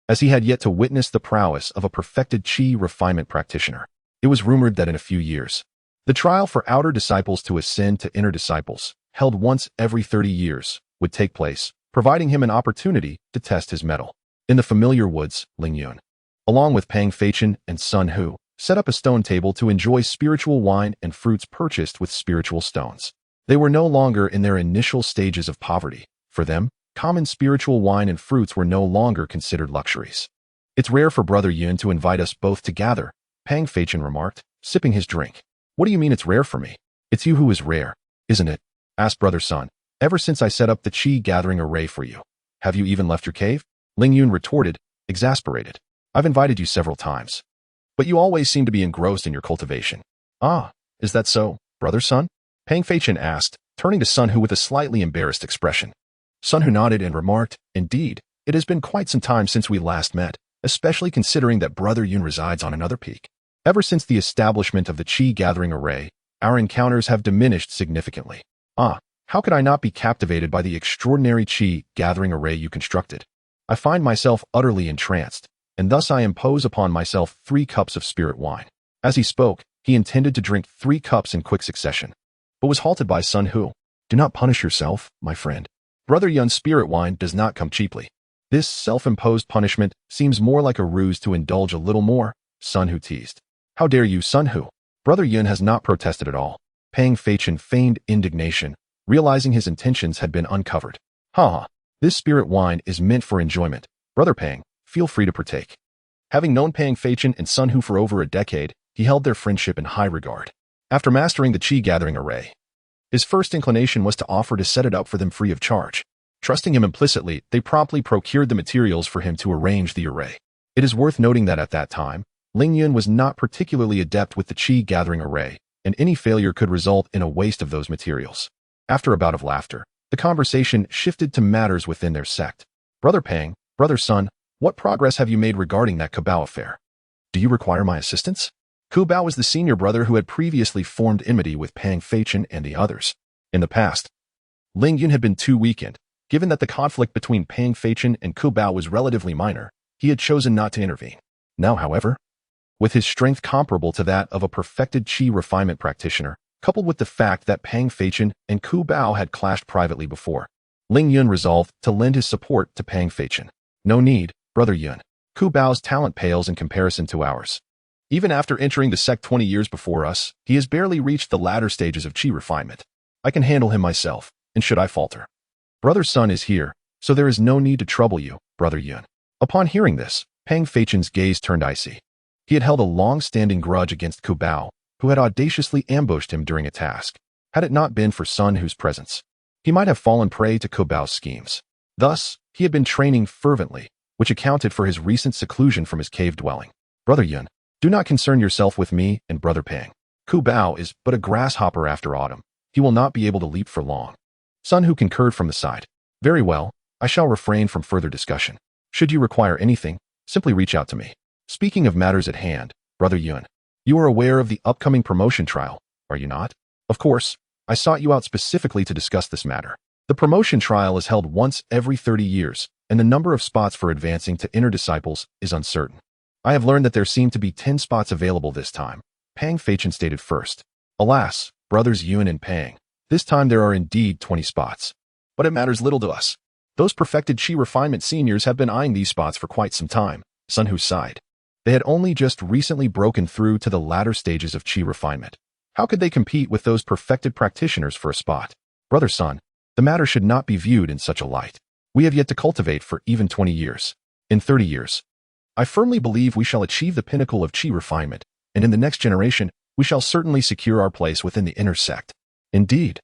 as he had yet to witness the prowess of a perfected chi refinement practitioner. It was rumored that in a few years, the trial for outer disciples to ascend to inner disciples, held once every 30 years, would take place, providing him an opportunity to test his mettle. In the familiar woods, Ling Yun, along with Pang Feichen and Sun Hu, set up a stone table to enjoy spiritual wine and fruits purchased with spiritual stones. They were no longer in their initial stages of poverty. For them, common spiritual wine and fruits were no longer considered luxuries. "It's rare for Brother Yun to invite us both to gather," Pang Feichen remarked, sipping his drink. "What do you mean it's rare for me? It's you who is rare, isn't it?" asked Brother Sun. "Ever since I set up the chi gathering array for you. Have you even left your cave?" Ling Yun retorted, exasperated. "I've invited you several times, but you always seem to be engrossed in your cultivation." "Ah, is that so, Brother Sun?" Pang Feichen asked, turning to Sun Hu with a slightly embarrassed expression. Sun Hu nodded and remarked, "Indeed, it has been quite some time since we last met, especially considering that Brother Yun resides on another peak. Ever since the establishment of the chi gathering array, our encounters have diminished significantly. Ah, how could I not be captivated by the extraordinary chi gathering array you constructed? I find myself utterly entranced, and thus I impose upon myself 3 cups of spirit wine." As he spoke, he intended to drink 3 cups in quick succession, but was halted by Sun Hu. "Do not punish yourself, my friend. Brother Yun's spirit wine does not come cheaply. This self-imposed punishment seems more like a ruse to indulge a little more," Sun Hu teased. "How dare you, Sun Hu?" Brother Yun has not protested at all. Pang Feichen feigned indignation, realizing his intentions had been uncovered. "Ha! This spirit wine is meant for enjoyment. Brother Pang, feel free to partake." Having known Pang Feichen and Sun Hu for over a decade, he held their friendship in high regard. After mastering the chi gathering array, his first inclination was to offer to set it up for them free of charge. Trusting him implicitly, they promptly procured the materials for him to arrange the array. It is worth noting that at that time, Ling Yun was not particularly adept with the chi gathering array, and any failure could result in a waste of those materials. After a bout of laughter, the conversation shifted to matters within their sect. "Brother Pang, Brother Sun, what progress have you made regarding that Kubao affair? Do you require my assistance?" Kubao was the senior brother who had previously formed enmity with Pang Feichen and the others. In the past, Ling Yun had been too weakened. Given that the conflict between Pang Feichen and Kubao was relatively minor, he had chosen not to intervene. Now, however, with his strength comparable to that of a perfected chi refinement practitioner, coupled with the fact that Pang Feichen and Kubao had clashed privately before, Ling Yun resolved to lend his support to Pang Feichen. "No need, Brother Yun. Kubao's talent pales in comparison to ours. Even after entering the sect 20 years before us, he has barely reached the latter stages of chi refinement. I can handle him myself, and should I falter, Brother Sun is here, so there is no need to trouble you, Brother Yun." Upon hearing this, Pang Feichen's gaze turned icy. He had held a long-standing grudge against Kubao, who had audaciously ambushed him during a task. Had it not been for Sun Hu's presence, he might have fallen prey to Kubao's schemes. Thus, he had been training fervently, which accounted for his recent seclusion from his cave dwelling. "Brother Yun, do not concern yourself with me and Brother Pang. Kubao is but a grasshopper after autumn. He will not be able to leap for long." Sun Hu concurred from the side. "Very well, I shall refrain from further discussion. Should you require anything, simply reach out to me." Speaking of matters at hand, Brother Yun, you are aware of the upcoming promotion trial, are you not? "Of course, I sought you out specifically to discuss this matter. The promotion trial is held once every 30 years, and the number of spots for advancing to inner disciples is uncertain. I have learned that there seem to be 10 spots available this time," Pang Feichen stated first. "Alas, Brothers Yun and Pang, this time there are indeed 20 spots. But it matters little to us. Those perfected Qi refinement seniors have been eyeing these spots for quite some time, Sun Hu sighed. They had only just recently broken through to the latter stages of Qi refinement. How could they compete with those perfected practitioners for a spot? Brother Sun, the matter should not be viewed in such a light. We have yet to cultivate for even 20 years. In 30 years, I firmly believe we shall achieve the pinnacle of Qi refinement, and in the next generation, we shall certainly secure our place within the inner sect. Indeed,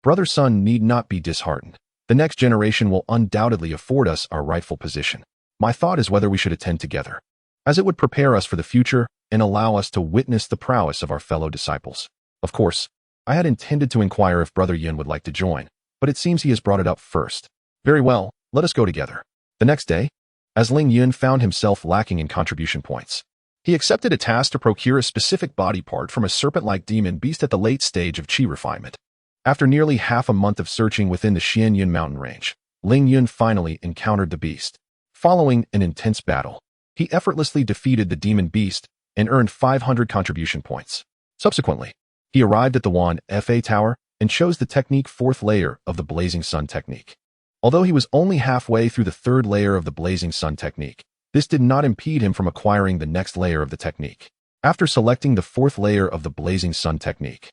Brother Sun need not be disheartened. The next generation will undoubtedly afford us our rightful position. My thought is whether we should attend together, as it would prepare us for the future and allow us to witness the prowess of our fellow disciples. Of course, I had intended to inquire if Brother Yun would like to join, but it seems he has brought it up first. Very well, let us go together. The next day, as Ling Yun found himself lacking in contribution points, he accepted a task to procure a specific body part from a serpent-like demon beast at the late stage of Qi refinement. After nearly half a month of searching within the Xianyun mountain range, Ling Yun finally encountered the beast. Following an intense battle, he effortlessly defeated the demon beast and earned 500 contribution points. Subsequently, he arrived at the Wan Fa Tower and chose the technique 4th layer of the Blazing Sun technique. Although he was only halfway through the 3rd layer of the Blazing Sun technique, this did not impede him from acquiring the next layer of the technique. After selecting the 4th layer of the Blazing Sun technique,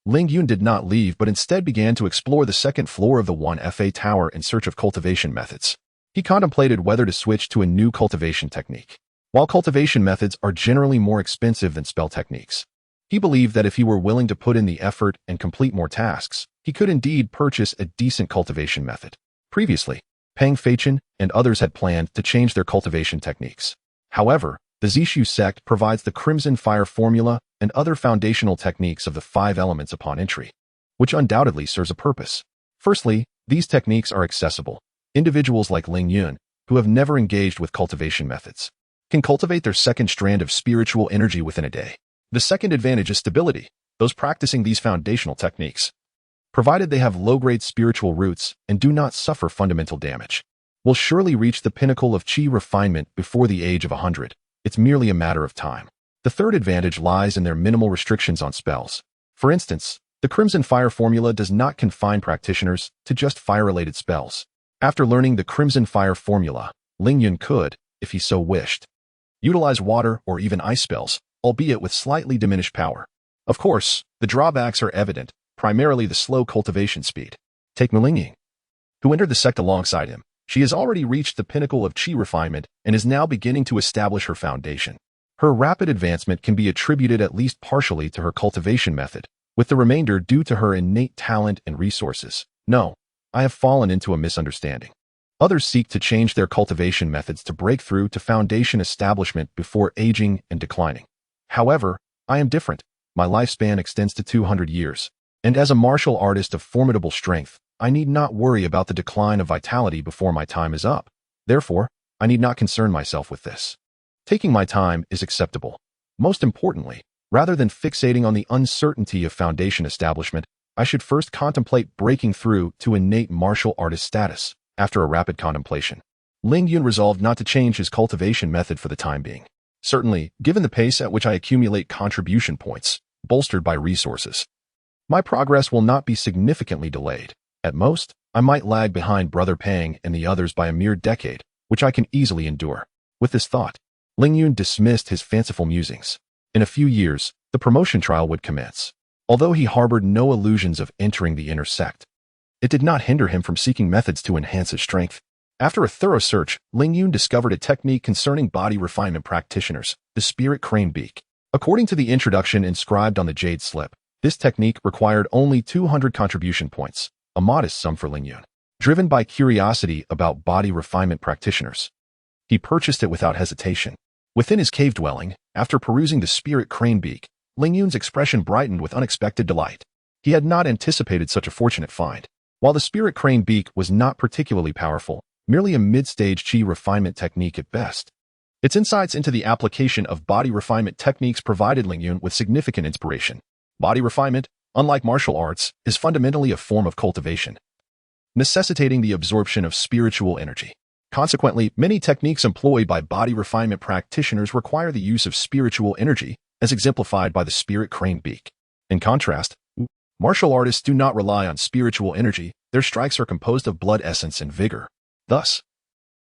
Ling Yun did not leave but instead began to explore the 2nd floor of the Wan Fa Tower in search of cultivation methods. He contemplated whether to switch to a new cultivation technique. While cultivation methods are generally more expensive than spell techniques, he believed that if he were willing to put in the effort and complete more tasks, he could indeed purchase a decent cultivation method. Previously, Pang Feichen and others had planned to change their cultivation techniques. However, the Zishu sect provides the Crimson Fire formula and other foundational techniques of the 5 elements upon entry, which undoubtedly serves a purpose. Firstly, these techniques are accessible. Individuals like Ling Yun, who have never engaged with cultivation methods, can cultivate their 2nd strand of spiritual energy within a day. The second advantage is stability. Those practicing these foundational techniques, provided they have low-grade spiritual roots and do not suffer fundamental damage, will surely reach the pinnacle of Qi refinement before the age of 100. It's merely a matter of time. The third advantage lies in their minimal restrictions on spells. For instance, the Crimson Fire formula does not confine practitioners to just fire-related spells. After learning the Crimson Fire formula, Ling Yun could, if he so wished, utilize water or even ice spells, albeit with slightly diminished power. Of course, the drawbacks are evident, primarily the slow cultivation speed. Take Ling Yun, who entered the sect alongside him. She has already reached the pinnacle of Qi refinement and is now beginning to establish her foundation. Her rapid advancement can be attributed at least partially to her cultivation method, with the remainder due to her innate talent and resources. No, I have fallen into a misunderstanding. Others seek to change their cultivation methods to break through to foundation establishment before aging and declining. However, I am different. My lifespan extends to 200 years, and as a martial artist of formidable strength, I need not worry about the decline of vitality before my time is up. Therefore, I need not concern myself with this. Taking my time is acceptable. Most importantly, rather than fixating on the uncertainty of foundation establishment, I should first contemplate breaking through to innate martial artist status. After a rapid contemplation, Ling Yun resolved not to change his cultivation method for the time being. Certainly, given the pace at which I accumulate contribution points, bolstered by resources, my progress will not be significantly delayed. At most, I might lag behind Brother Pang and the others by a mere decade, which I can easily endure. With this thought, Ling Yun dismissed his fanciful musings. In a few years, the promotion trial would commence. Although he harbored no illusions of entering the inner sect, it did not hinder him from seeking methods to enhance his strength. After a thorough search, Ling Yun discovered a technique concerning body refinement practitioners, the Spirit Crane Beak. According to the introduction inscribed on the jade slip, this technique required only 200 contribution points, a modest sum for Ling Yun. Driven by curiosity about body refinement practitioners, he purchased it without hesitation. Within his cave dwelling, after perusing the Spirit Crane Beak, Ling Yun's expression brightened with unexpected delight. He had not anticipated such a fortunate find. While the Spirit Crane Beak was not particularly powerful, merely a mid-stage Qi refinement technique at best, its insights into the application of body refinement techniques provided Ling Yun with significant inspiration. Body refinement, unlike martial arts, is fundamentally a form of cultivation, necessitating the absorption of spiritual energy. Consequently, many techniques employed by body refinement practitioners require the use of spiritual energy, as exemplified by the Spirit Crane Beak. In contrast, martial artists do not rely on spiritual energy. Their strikes are composed of blood essence and vigor. Thus,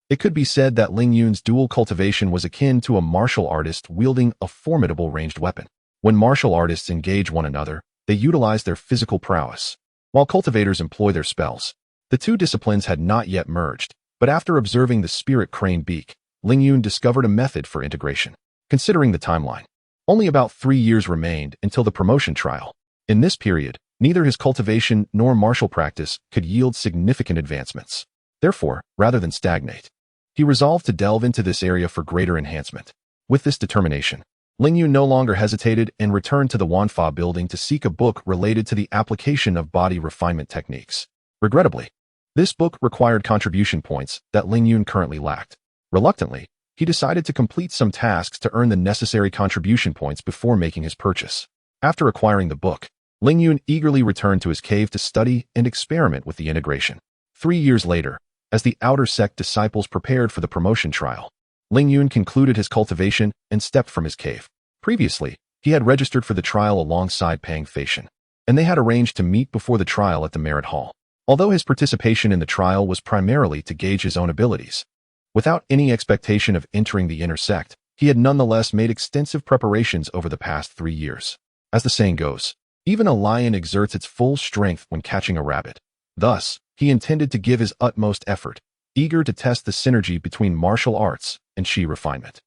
it could be said that Ling Yun's dual cultivation was akin to a martial artist wielding a formidable ranged weapon. When martial artists engage one another, they utilize their physical prowess, while cultivators employ their spells. The two disciplines had not yet merged, but after observing the spirit crane beak, Ling Yun discovered a method for integration. Considering the timeline, only about 3 years remained until the promotion trial. In this period, neither his cultivation nor martial practice could yield significant advancements. Therefore, rather than stagnate, he resolved to delve into this area for greater enhancement. With this determination, Ling Yun no longer hesitated and returned to the Wanfa building to seek a book related to the application of body refinement techniques. Regrettably, this book required contribution points that Ling Yun currently lacked. Reluctantly, he decided to complete some tasks to earn the necessary contribution points before making his purchase. After acquiring the book, Ling Yun eagerly returned to his cave to study and experiment with the integration. 3 years later, as the outer sect disciples prepared for the promotion trial, Ling Yun concluded his cultivation and stepped from his cave. Previously, he had registered for the trial alongside Pang Feishan, and they had arranged to meet before the trial at the Merit Hall. Although his participation in the trial was primarily to gauge his own abilities, without any expectation of entering the inner sect, he had nonetheless made extensive preparations over the past 3 years. As the saying goes, even a lion exerts its full strength when catching a rabbit. Thus, he intended to give his utmost effort, eager to test the synergy between martial arts and chi refinement.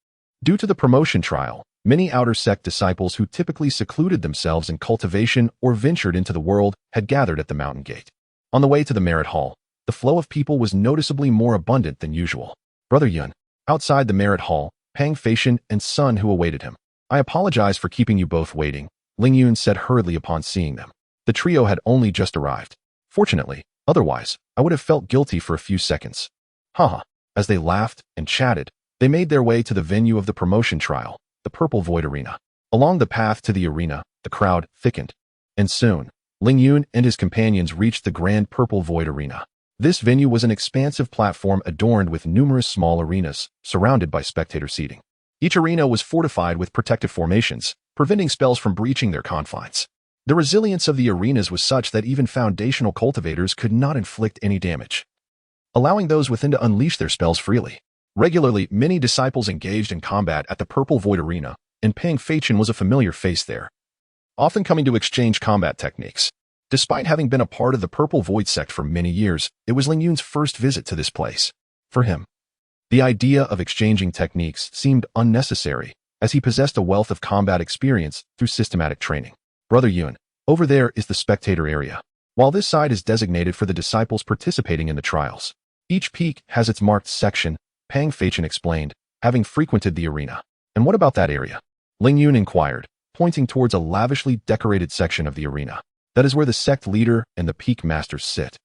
Due to the promotion trial, many outer sect disciples who typically secluded themselves in cultivation or ventured into the world had gathered at the mountain gate. On the way to the Merit Hall, the flow of people was noticeably more abundant than usual. Brother Yun, outside the Merit Hall, Pang Feishan and Sun who awaited him. I apologize for keeping you both waiting, Ling Yun said hurriedly upon seeing them. The trio had only just arrived. Fortunately, otherwise, I would have felt guilty for a few seconds. Haha. As they laughed and chatted, they made their way to the venue of the promotion trial, the Purple Void Arena. Along the path to the arena, the crowd thickened. And soon, Ling Yun and his companions reached the Grand Purple Void Arena. This venue was an expansive platform adorned with numerous small arenas, surrounded by spectator seating. Each arena was fortified with protective formations, preventing spells from breaching their confines. The resilience of the arenas was such that even foundational cultivators could not inflict any damage, allowing those within to unleash their spells freely. Regularly, many disciples engaged in combat at the Purple Void Arena, and Pang Feishan was a familiar face there, often coming to exchange combat techniques. Despite having been a part of the Purple Void sect for many years, it was Ling Yun's first visit to this place. For him, the idea of exchanging techniques seemed unnecessary, as he possessed a wealth of combat experience through systematic training. Brother Yun, over there is the spectator area. While this side is designated for the disciples participating in the trials, each peak has its marked section, Pang Feishan explained, having frequented the arena. And what about that area? Ling Yun inquired, pointing towards a lavishly decorated section of the arena. That is where the sect leader and the peak masters sit.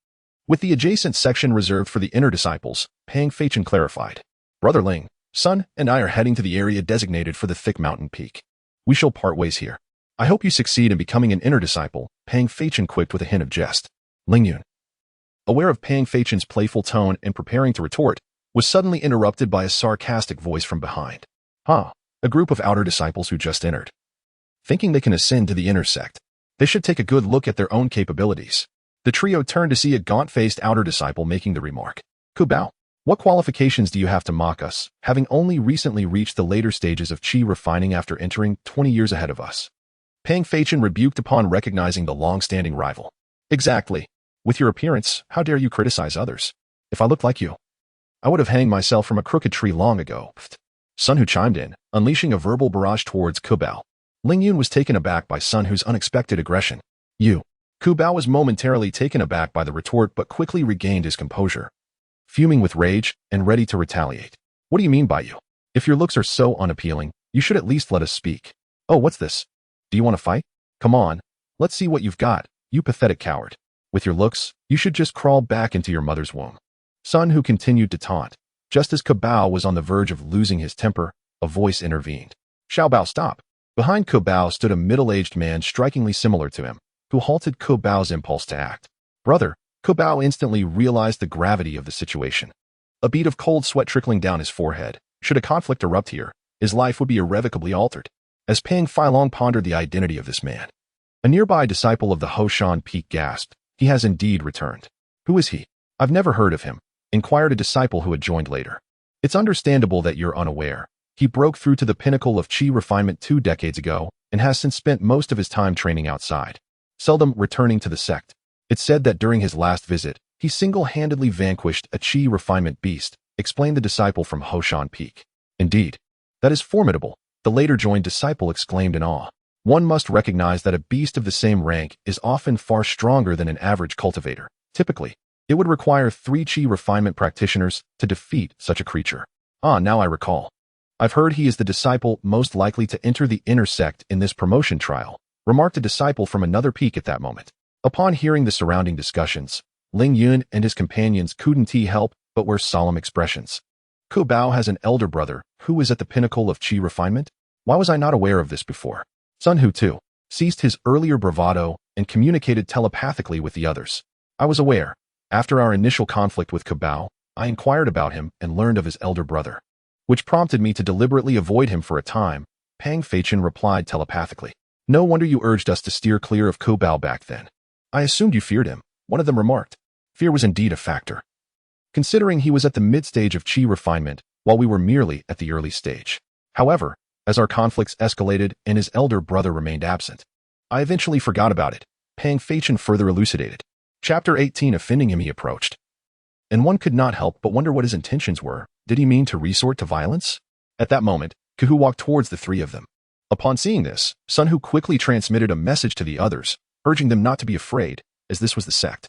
With the adjacent section reserved for the inner disciples, Pang Feishan clarified. Brother Ling, Sun and I are heading to the area designated for the thick mountain peak. We shall part ways here. I hope you succeed in becoming an inner disciple, Pang Feishan quipped with a hint of jest. Ling Yun, aware of Pang Feishan's playful tone and preparing to retort, was suddenly interrupted by a sarcastic voice from behind. A group of outer disciples who just entered. Thinking they can ascend to the inner sect, they should take a good look at their own capabilities. The trio turned to see a gaunt-faced outer disciple making the remark. Kubao, what qualifications do you have to mock us, having only recently reached the later stages of chi refining after entering 20 years ahead of us? Pang Feishan rebuked upon recognizing the long-standing rival. Exactly. With your appearance, how dare you criticize others? If I looked like you, I would have hanged myself from a crooked tree long ago. Sun Hu chimed in, unleashing a verbal barrage towards Kubao. Ling Yun was taken aback by Sun Hu's unexpected aggression. You. Kubao was momentarily taken aback by the retort but quickly regained his composure, fuming with rage and ready to retaliate. What do you mean by you? If your looks are so unappealing, you should at least let us speak. Oh, what's this? Do you want to fight? Come on, let's see what you've got, you pathetic coward. With your looks, you should just crawl back into your mother's womb. Sun Hu continued to taunt. Just as Kubao was on the verge of losing his temper, a voice intervened. Xiaobao, stop. Behind Kubao stood a middle-aged man strikingly similar to him, who halted Kubao's impulse to act. Brother, Kubao instantly realized the gravity of the situation. A bead of cold sweat trickling down his forehead. Should a conflict erupt here, his life would be irrevocably altered. As Pang Feilong pondered the identity of this man, a nearby disciple of the Hoshan Peak gasped. He has indeed returned. Who is he? I've never heard of him. inquired a disciple who had joined later. It's understandable that you're unaware. He broke through to the pinnacle of chi refinement 2 decades ago and has since spent most of his time training outside, seldom returning to the sect. It's said that during his last visit, he single-handedly vanquished a chi refinement beast, explained the disciple from Hoshan Peak. Indeed, that is formidable, the later joined disciple exclaimed in awe. One must recognize that a beast of the same rank is often far stronger than an average cultivator. Typically, it would require 3 chi refinement practitioners to defeat such a creature. Ah, now I recall. I've heard he is the disciple most likely to enter the inner sect in this promotion trial, remarked a disciple from another peak at that moment. Upon hearing the surrounding discussions, Ling Yun and his companions couldn't help but wear solemn expressions. Ku Bao has an elder brother who is at the pinnacle of chi refinement? Why was I not aware of this before? Sun Hu, too, ceased his earlier bravado and communicated telepathically with the others. I was aware. After our initial conflict with Ku Bao, I inquired about him and learned of his elder brother, which prompted me to deliberately avoid him for a time. Pang Feichen replied telepathically. No wonder you urged us to steer clear of Ku Bao back then. I assumed you feared him, one of them remarked. Fear was indeed a factor, considering he was at the mid-stage of chi refinement while we were merely at the early stage. However, as our conflicts escalated and his elder brother remained absent, I eventually forgot about it. Pang Feichen further elucidated. Chapter 18. Offending him, he approached, and one could not help but wonder what his intentions were. Did he mean to resort to violence? At that moment, Kuhu walked towards the 3 of them. Upon seeing this, Sun Hu quickly transmitted a message to the others, urging them not to be afraid, as this was the sect.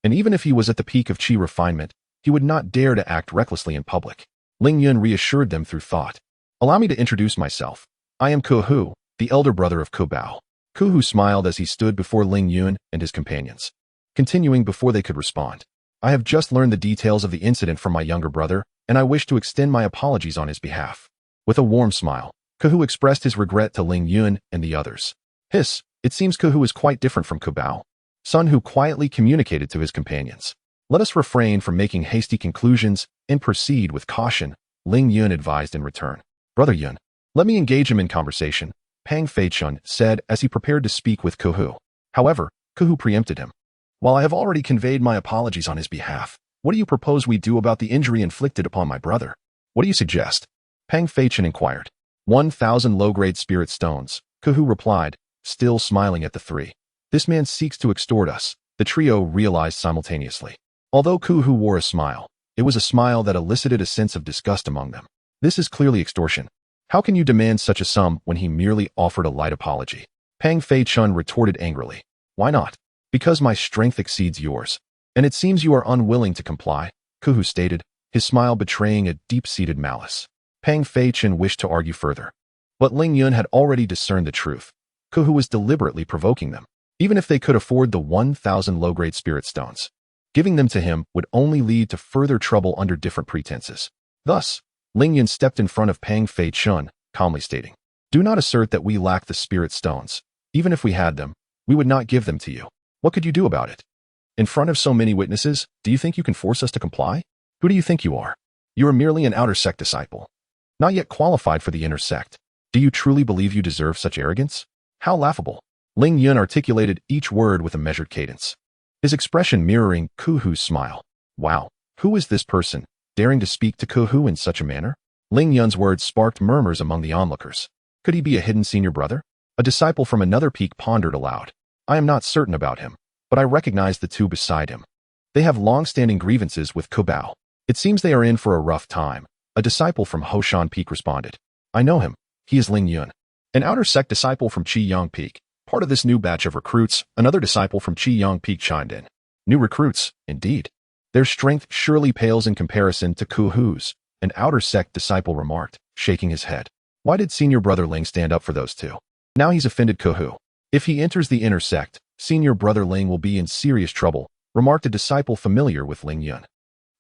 And even if he was at the peak of chi refinement, he would not dare to act recklessly in public. Ling Yun reassured them through thought. Allow me to introduce myself. I am Kuhu, the elder brother of Ku Bao. Kuhu smiled as he stood before Ling Yun and his companions, continuing before they could respond. I have just learned the details of the incident from my younger brother, and I wish to extend my apologies on his behalf. With a warm smile, Kuhu expressed his regret to Ling Yun and the others. Hiss, it seems Kuhu is quite different from Ku Bao. Sun Hu quietly communicated to his companions. Let us refrain from making hasty conclusions and proceed with caution, Ling Yun advised in return. Brother Yun, let me engage him in conversation, Pang Feichen said as he prepared to speak with Kuhu. However, Kuhu preempted him. While I have already conveyed my apologies on his behalf, what do you propose we do about the injury inflicted upon my brother? What do you suggest? Pang Feichen inquired. 1,000 low-grade spirit stones, Kuhu replied, still smiling at the 3. This man seeks to extort us, the trio realized simultaneously. Although Kuhu wore a smile, it was a smile that elicited a sense of disgust among them. This is clearly extortion. How can you demand such a sum when he merely offered a light apology? Pang Feichen retorted angrily. Why not? Because my strength exceeds yours. And it seems you are unwilling to comply, Kuhu stated, his smile betraying a deep-seated malice. Pang Feichen wished to argue further, but Ling Yun had already discerned the truth. Kuhu was deliberately provoking them. Even if they could afford the 1,000 low-grade spirit stones, giving them to him would only lead to further trouble under different pretenses. Thus, Ling Yun stepped in front of Pang Feichen, calmly stating, do not assert that we lack the spirit stones. Even if we had them, we would not give them to you. What could you do about it? In front of so many witnesses, do you think you can force us to comply? Who do you think you are? You are merely an outer sect disciple, not yet qualified for the inner sect. Do you truly believe you deserve such arrogance? How laughable. Ling Yun articulated each word with a measured cadence, his expression mirroring Kuhu's smile. Wow, who is this person, daring to speak to Kuhu in such a manner? Ling Yun's words sparked murmurs among the onlookers. Could he be a hidden senior brother? A disciple from another peak pondered aloud. I am not certain about him, but I recognize the 2 beside him. They have long-standing grievances with Ku Bao. It seems they are in for a rough time, a disciple from Hoshan Peak responded. I know him. He is Ling Yun, an outer sect disciple from Qiyang Peak. Part of this new batch of recruits, another disciple from Qiyang Peak chimed in. New recruits, indeed. Their strength surely pales in comparison to Kuhu's, an outer sect disciple remarked, shaking his head. Why did senior brother Ling stand up for those 2? Now he's offended Kuhu. If he enters the inner sect, senior brother Ling will be in serious trouble, remarked a disciple familiar with Ling Yun.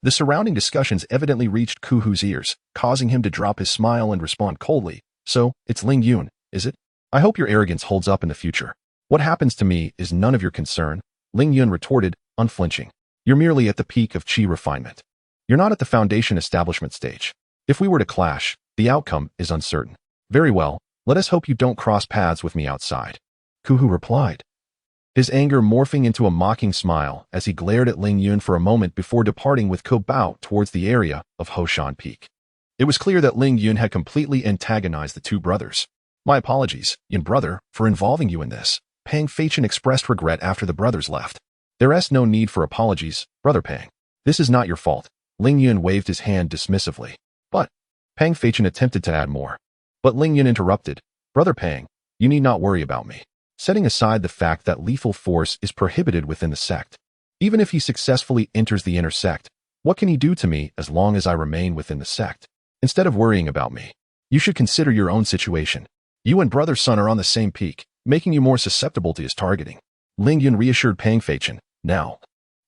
The surrounding discussions evidently reached Kuhu's ears, causing him to drop his smile and respond coldly. So, it's Ling Yun, is it? I hope your arrogance holds up in the future. What happens to me is none of your concern, Ling Yun retorted, unflinching. You're merely at the peak of chi refinement. You're not at the foundation establishment stage. If we were to clash, the outcome is uncertain. Very well, let us hope you don't cross paths with me outside, Kuhu replied. his anger morphing into a mocking smile as he glared at Ling Yun for a moment before departing with Ko Bao towards the area of Hoshan Peak. It was clear that Ling Yun had completely antagonized the two brothers. "My apologies, Yun brother, for involving you in this." Pang Feichen expressed regret after the brothers left. "There's no need for apologies, Brother Pang. This is not your fault." Ling Yun waved his hand dismissively. "But," Pang Feichen attempted to add more. But Ling Yun interrupted. "Brother Pang, you need not worry about me." Setting aside the fact that lethal force is prohibited within the sect. Even if he successfully enters the inner sect, what can he do to me as long as I remain within the sect? Instead of worrying about me, you should consider your own situation. You and Brother Sun are on the same peak, making you more susceptible to his targeting. Ling Yun reassured Pang Feichen. "Now,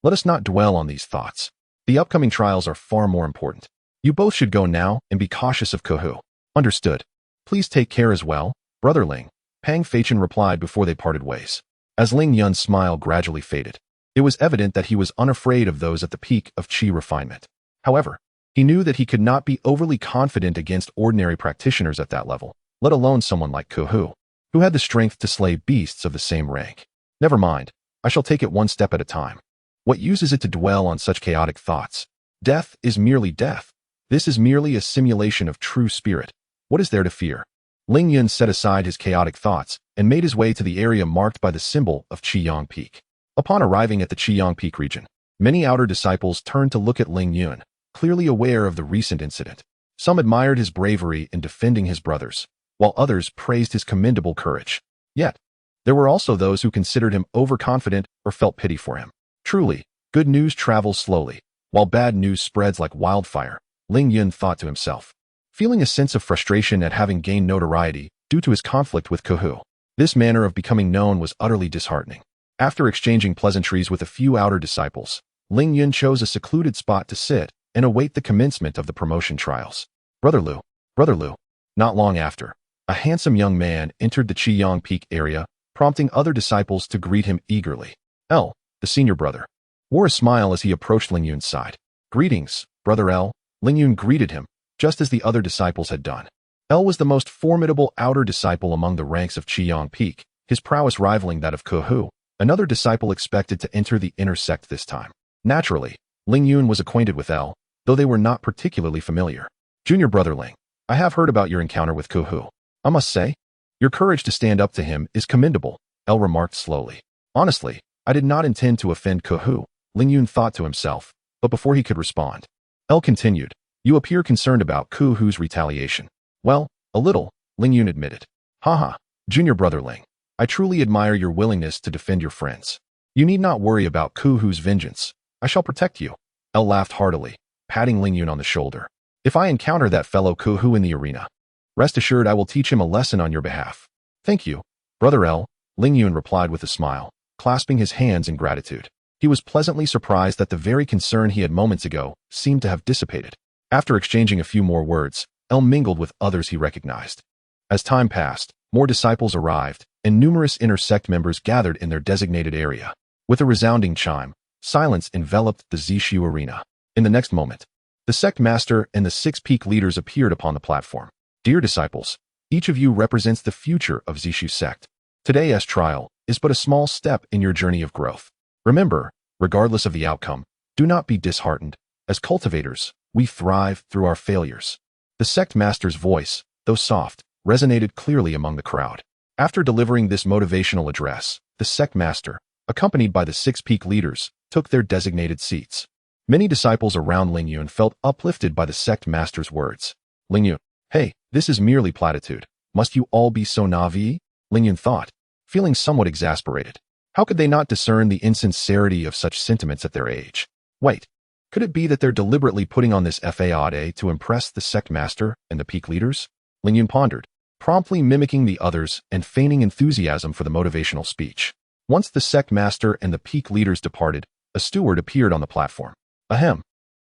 let us not dwell on these thoughts. The upcoming trials are far more important. You both should go now and be cautious of Kohu." "Understood. Please take care as well, Brother Ling," Pang Feichen replied before they parted ways. As Ling Yun's smile gradually faded, it was evident that he was unafraid of those at the peak of Qi refinement. However, he knew that he could not be overly confident against ordinary practitioners at that level, let alone someone like Kohu, who had the strength to slay beasts of the same rank. "Never mind, I shall take it one step at a time. What use is it to dwell on such chaotic thoughts? Death is merely death. This is merely a simulation of true spirit. What is there to fear?" Ling Yun set aside his chaotic thoughts and made his way to the area marked by the symbol of Qiyang Peak. Upon arriving at the Qiyang Peak region, many outer disciples turned to look at Ling Yun, clearly aware of the recent incident. Some admired his bravery in defending his brothers, while others praised his commendable courage. Yet, there were also those who considered him overconfident or felt pity for him. Truly, good news travels slowly, while bad news spreads like wildfire, Ling Yun thought to himself. Feeling a sense of frustration at having gained notoriety due to his conflict with Kohu, this manner of becoming known was utterly disheartening. After exchanging pleasantries with a few outer disciples, Ling Yun chose a secluded spot to sit and await the commencement of the promotion trials. Brother Lu. Not long after, a handsome young man entered the Qiyang Peak area, prompting other disciples to greet him eagerly. L, the senior brother, wore a smile as he approached Ling Yun's side. "Greetings, Brother L." Ling Yun greeted him, just as the other disciples had done. L was the most formidable outer disciple among the ranks of Qiyang Peak, his prowess rivaling that of Kohu, another disciple expected to enter the inner sect this time. Naturally, Ling Yun was acquainted with L, though they were not particularly familiar. "Junior Brother Ling, I have heard about your encounter with Kohu. I must say, your courage to stand up to him is commendable," L remarked slowly. "Honestly, I did not intend to offend Kohu," Ling Yun thought to himself, but before he could respond, L continued, "You appear concerned about Kohu's retaliation." "Well, a little," Ling Yun admitted. "Haha, Junior Brother Ling, I truly admire your willingness to defend your friends. You need not worry about Kohu's vengeance. I shall protect you." L laughed heartily, patting Ling Yun on the shoulder. "If I encounter that fellow Kohu in the arena, rest assured I will teach him a lesson on your behalf." "Thank you, Brother L," Ling Yun replied with a smile, clasping his hands in gratitude. He was pleasantly surprised that the very concern he had moments ago seemed to have dissipated. After exchanging a few more words, L mingled with others he recognized. As time passed, more disciples arrived, and numerous inner sect members gathered in their designated area. With a resounding chime, silence enveloped the Zishu arena. In the next moment, the sect master and the 6 peak leaders appeared upon the platform. "Dear disciples, each of you represents the future of Zishu sect. Today's trial is but a small step in your journey of growth. Remember, regardless of the outcome, do not be disheartened. As cultivators, we thrive through our failures." The sect master's voice, though soft, resonated clearly among the crowd. After delivering this motivational address, the sect master, accompanied by the 6 peak leaders, took their designated seats. Many disciples around Ling Yun felt uplifted by the sect master's words. "Ling Yun, hey, this is merely platitude. Must you all be so naive?" Ling Yun thought, feeling somewhat exasperated. How could they not discern the insincerity of such sentiments at their age? Wait, could it be that they're deliberately putting on this facade to impress the sect master and the peak leaders? Ling Yun pondered, promptly mimicking the others and feigning enthusiasm for the motivational speech. Once the sect master and the peak leaders departed, a steward appeared on the platform. Ahem.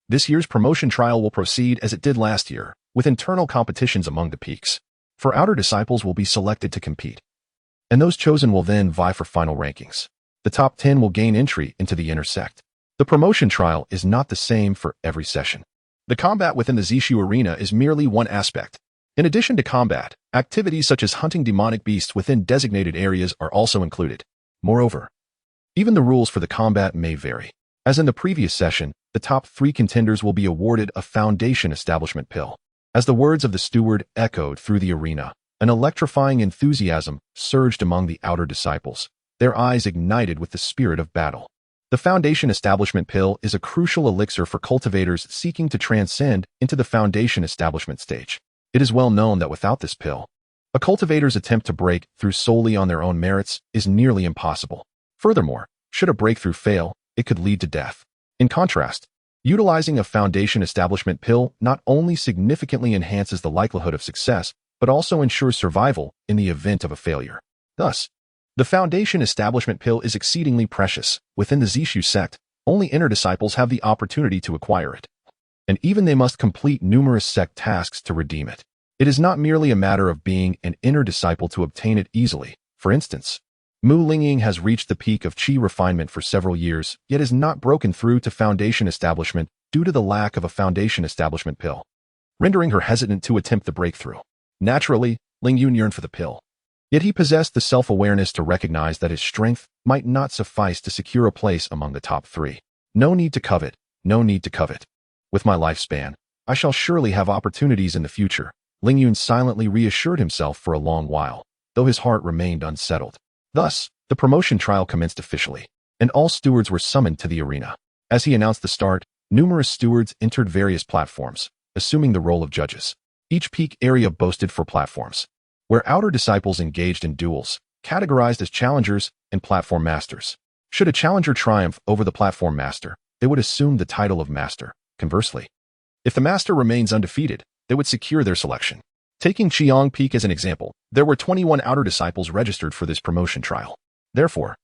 This year's promotion trial will proceed as it did last year, with internal competitions among the peaks. For outer disciples will be selected to compete, and those chosen will then vie for final rankings. The top 10 will gain entry into the inner sect. The promotion trial is not the same for every session. The combat within the Zishu arena is merely one aspect. In addition to combat, activities such as hunting demonic beasts within designated areas are also included. Moreover, Even the rules for the combat may vary. As in the previous session, the top 3 contenders will be awarded a Foundation Establishment pill. As the words of the steward echoed through the arena, an electrifying enthusiasm surged among the outer disciples, their eyes ignited with the spirit of battle. The Foundation Establishment pill is a crucial elixir for cultivators seeking to transcend into the Foundation Establishment stage. It is well known that without this pill, a cultivator's attempt to break through solely on their own merits is nearly impossible. Furthermore, should a breakthrough fail, it could lead to death. In contrast, utilizing a Foundation Establishment pill not only significantly enhances the likelihood of success, but also ensures survival in the event of a failure. Thus, the Foundation Establishment pill is exceedingly precious. Within the Zishu sect, only inner disciples have the opportunity to acquire it, and even they must complete numerous sect tasks to redeem it. It is not merely a matter of being an inner disciple to obtain it easily. For instance, Mu Lingying has reached the peak of qi refinement for several years, yet is not broken through to Foundation Establishment due to the lack of a Foundation Establishment pill, rendering her hesitant to attempt the breakthrough. Naturally, Ling Yun yearned for the pill. Yet he possessed the self-awareness to recognize that his strength might not suffice to secure a place among the top 3. No need to covet, no need to covet. With my lifespan, I shall surely have opportunities in the future. Ling Yun silently reassured himself for a long while, though his heart remained unsettled. Thus, the promotion trial commenced officially, and all stewards were summoned to the arena. As he announced the start, numerous stewards entered various platforms, assuming the role of judges. Each peak area boasted 4 platforms, where outer disciples engaged in duels, categorized as challengers and platform masters. Should a challenger triumph over the platform master, they would assume the title of master. Conversely, if the master remains undefeated, they would secure their selection. Taking Qiang Peak as an example, there were 21 outer disciples registered for this promotion trial. Therefore,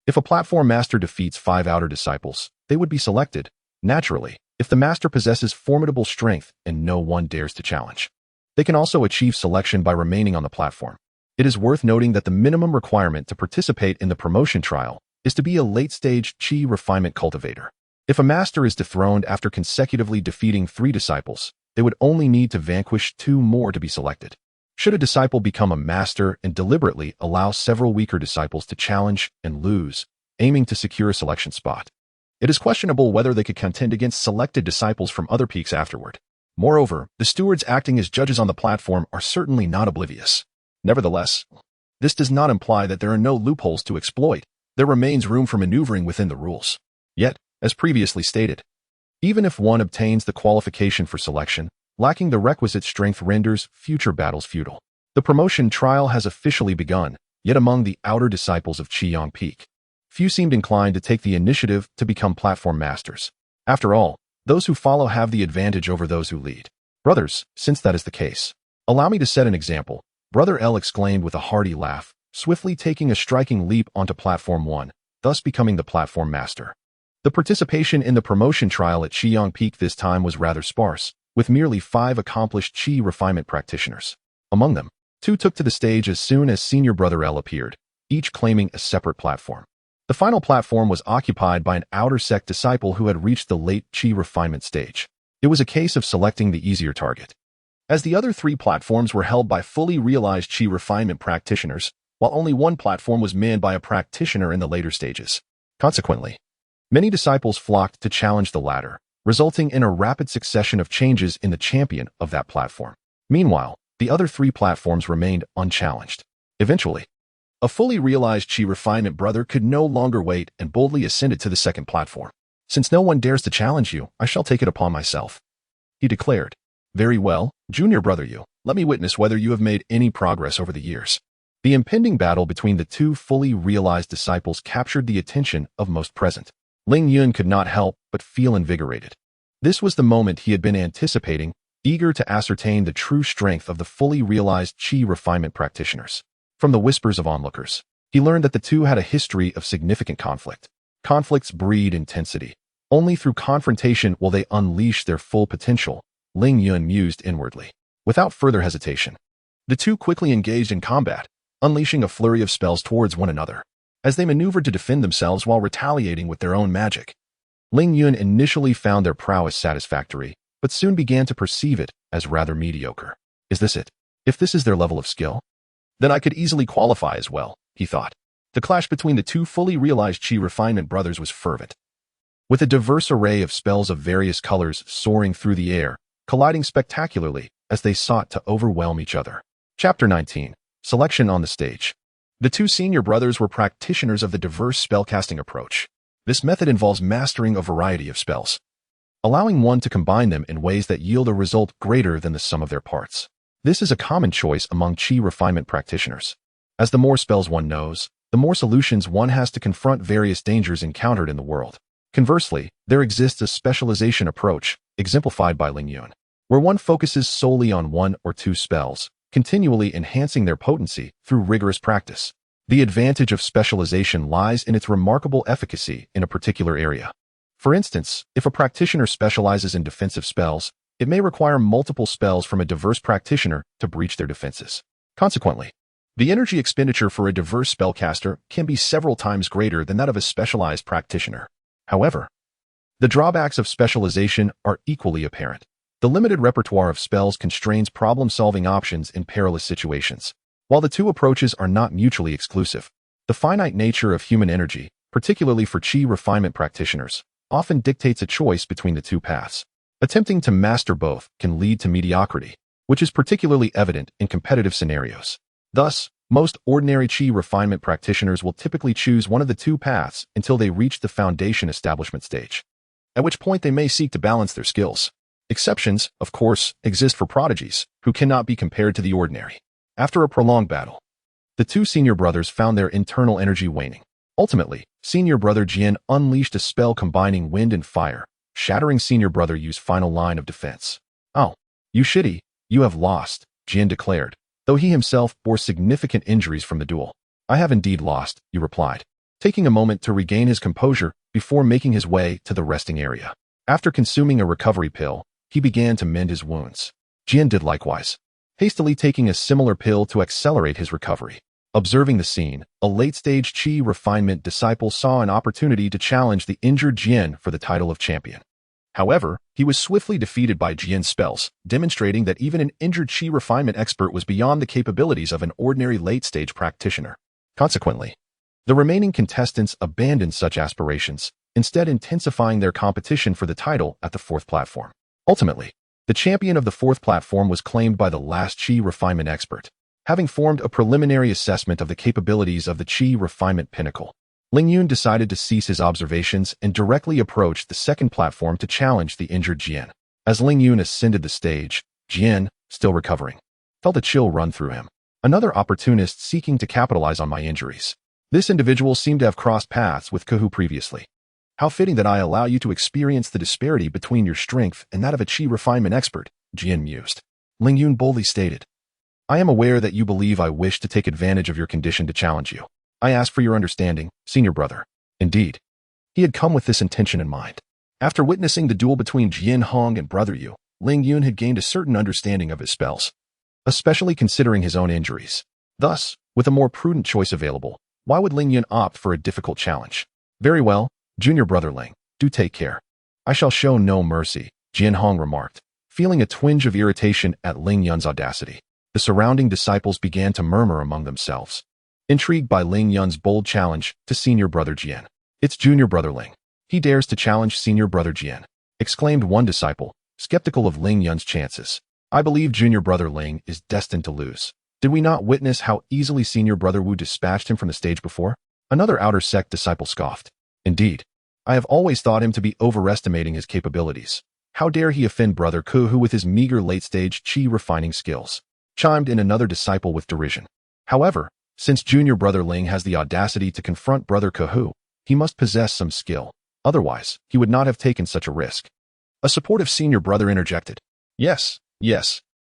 if a platform master defeats 5 outer disciples, they would be selected. Naturally, if the master possesses formidable strength and no one dares to challenge, they can also achieve selection by remaining on the platform. It is worth noting that the minimum requirement to participate in the promotion trial is to be a late-stage qi refinement cultivator. If a master is dethroned after consecutively defeating 3 disciples, they would only need to vanquish 2 more to be selected. Should a disciple become a master and deliberately allow several weaker disciples to challenge and lose, aiming to secure a selection spot, it is questionable whether they could contend against selected disciples from other peaks afterward. Moreover, the stewards acting as judges on the platform are certainly not oblivious. Nevertheless, this does not imply that there are no loopholes to exploit. There remains room for maneuvering within the rules. Yet, as previously stated, even if one obtains the qualification for selection, lacking the requisite strength renders future battles futile. The promotion trial has officially begun, yet among the outer disciples of Qiang Peak, few seemed inclined to take the initiative to become platform masters. After all, those who follow have the advantage over those who lead. Brothers, since that is the case, allow me to set an example. Brother L exclaimed with a hearty laugh, swiftly taking a striking leap onto platform 1, thus becoming the platform master. The participation in the promotion trial at Qiang Peak this time was rather sparse, with merely 5 accomplished qi refinement practitioners. Among them, 2 took to the stage as soon as senior brother L appeared, each claiming a separate platform. The final platform was occupied by an outer sect disciple who had reached the late qi refinement stage. It was a case of selecting the easier target, as the other 3 platforms were held by fully realized qi refinement practitioners, while only 1 platform was manned by a practitioner in the later stages. Consequently, many disciples flocked to challenge the latter, resulting in a rapid succession of changes in the champion of that platform. Meanwhile, the other 3 platforms remained unchallenged. Eventually, a fully realized qi refinement brother could no longer wait and boldly ascended to the second platform. Since no one dares to challenge you, I shall take it upon myself, he declared. Very well, junior brother Yu, let me witness whether you have made any progress over the years. The impending battle between the 2 fully realized disciples captured the attention of most present. Ling Yun could not help but feel invigorated. This was the moment he had been anticipating, eager to ascertain the true strength of the fully realized qi refinement practitioners. From the whispers of onlookers, he learned that the 2 had a history of significant conflict. Conflicts breed intensity. Only through confrontation will they unleash their full potential, Ling Yun mused inwardly. Without further hesitation, the 2 quickly engaged in combat, unleashing a flurry of spells towards one another, as they maneuvered to defend themselves while retaliating with their own magic. Ling Yun initially found their prowess satisfactory, but soon began to perceive it as rather mediocre. Is this it? If this is their level of skill, then I could easily qualify as well, he thought. The clash between the two fully realized chi refinement brothers was fervent, with a diverse array of spells of various colors soaring through the air, colliding spectacularly as they sought to overwhelm each other. Chapter 19. Selection on the Stage. The two senior brothers were practitioners of the diverse spellcasting approach. This method involves mastering a variety of spells, allowing one to combine them in ways that yield a result greater than the sum of their parts. This is a common choice among chi refinement practitioners, as the more spells one knows, the more solutions one has to confront various dangers encountered in the world. Conversely, there exists a specialization approach, exemplified by Ling Yun, where one focuses solely on one or two spells, continually enhancing their potency through rigorous practice. The advantage of specialization lies in its remarkable efficacy in a particular area. For instance, if a practitioner specializes in defensive spells, it may require multiple spells from a diverse practitioner to breach their defenses. Consequently, the energy expenditure for a diverse spellcaster can be several times greater than that of a specialized practitioner. However, the drawbacks of specialization are equally apparent. The limited repertoire of spells constrains problem-solving options in perilous situations. While the two approaches are not mutually exclusive, the finite nature of human energy, particularly for chi refinement practitioners, often dictates a choice between the two paths. Attempting to master both can lead to mediocrity, which is particularly evident in competitive scenarios. Thus, most ordinary chi refinement practitioners will typically choose one of the two paths until they reach the foundation establishment stage, at which point they may seek to balance their skills. Exceptions, of course, exist for prodigies, who cannot be compared to the ordinary. After a prolonged battle, the two senior brothers found their internal energy waning. Ultimately, senior brother Jian unleashed a spell combining wind and fire, shattering senior brother Yu's final line of defense. "Oh, you shitty, you have lost," Jian declared, though he himself bore significant injuries from the duel. "I have indeed lost," Yu replied, taking a moment to regain his composure before making his way to the resting area. After consuming a recovery pill, he began to mend his wounds. Jian did likewise, hastily taking a similar pill to accelerate his recovery. Observing the scene, a late-stage chi refinement disciple saw an opportunity to challenge the injured Jian for the title of champion. However, he was swiftly defeated by Jian's spells, demonstrating that even an injured chi refinement expert was beyond the capabilities of an ordinary late-stage practitioner. Consequently, the remaining contestants abandoned such aspirations, instead intensifying their competition for the title at the fourth platform. Ultimately, the champion of the fourth platform was claimed by the last chi refinement expert. Having formed a preliminary assessment of the capabilities of the chi refinement pinnacle, Ling Yun decided to cease his observations and directly approached the second platform to challenge the injured Jian. As Ling Yun ascended the stage, Jian, still recovering, felt a chill run through him. Another opportunist seeking to capitalize on my injuries. This individual seemed to have crossed paths with Kuhu previously. How fitting that I allow you to experience the disparity between your strength and that of a chi refinement expert, Jian mused. Ling Yun boldly stated, "I am aware that you believe I wish to take advantage of your condition to challenge you. I ask for your understanding, senior brother." Indeed, he had come with this intention in mind. After witnessing the duel between Jian Hong and brother Yu, Ling Yun had gained a certain understanding of his spells, especially considering his own injuries. Thus, with a more prudent choice available, why would Ling Yun opt for a difficult challenge? "Very well, junior brother Ling, do take care. I shall show no mercy," Jian Hong remarked, feeling a twinge of irritation at Ling Yun's audacity. The surrounding disciples began to murmur among themselves, intrigued by Ling Yun's bold challenge to senior brother Jian. "It's junior brother Ling. He dares to challenge senior brother Jian," exclaimed one disciple, skeptical of Ling Yun's chances. "I believe junior brother Ling is destined to lose. Did we not witness how easily senior brother Wu dispatched him from the stage before?" Another outer sect disciple scoffed. "Indeed, I have always thought him to be overestimating his capabilities. How dare he offend brother Kuhu with his meager late-stage chi refining skills?" chimed in another disciple with derision. However, since junior brother Ling has the audacity to confront brother Kuhu, he must possess some skill. Otherwise, he would not have taken such a risk. A supportive senior brother interjected. Yes.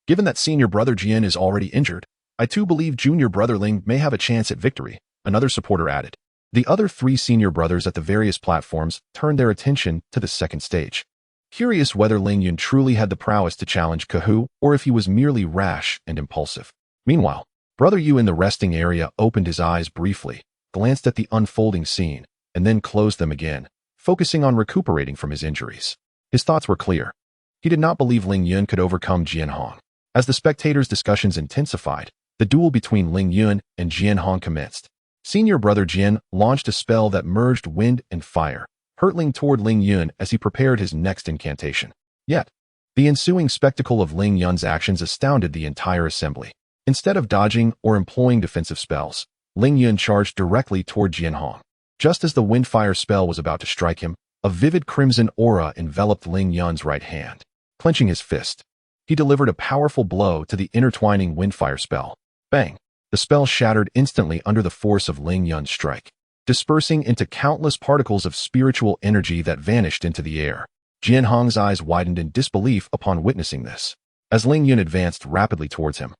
Given that senior brother Jian is already injured, I too believe junior brother Ling may have a chance at victory, another supporter added. The other three senior brothers at the various platforms turned their attention to the second stage, curious whether Ling Yun truly had the prowess to challenge Kuhu or if he was merely rash and impulsive. Meanwhile, brother Yu in the resting area opened his eyes briefly, glanced at the unfolding scene, and then closed them again, focusing on recuperating from his injuries. His thoughts were clear. He did not believe Ling Yun could overcome Jian Hong. As the spectators' discussions intensified, the duel between Ling Yun and Jian Hong commenced. Senior brother Jin launched a spell that merged wind and fire, hurtling toward Ling Yun as he prepared his next incantation. Yet, the ensuing spectacle of Ling Yun's actions astounded the entire assembly. Instead of dodging or employing defensive spells, Ling Yun charged directly toward Jian Hong. Just as the wind-fire spell was about to strike him, a vivid crimson aura enveloped Ling Yun's right hand. Clenching his fist, he delivered a powerful blow to the intertwining wind-fire spell. Bang! The spell shattered instantly under the force of Ling Yun's strike, dispersing into countless particles of spiritual energy that vanished into the air. Jian Hong's eyes widened in disbelief upon witnessing this. As Ling Yun advanced rapidly towards him,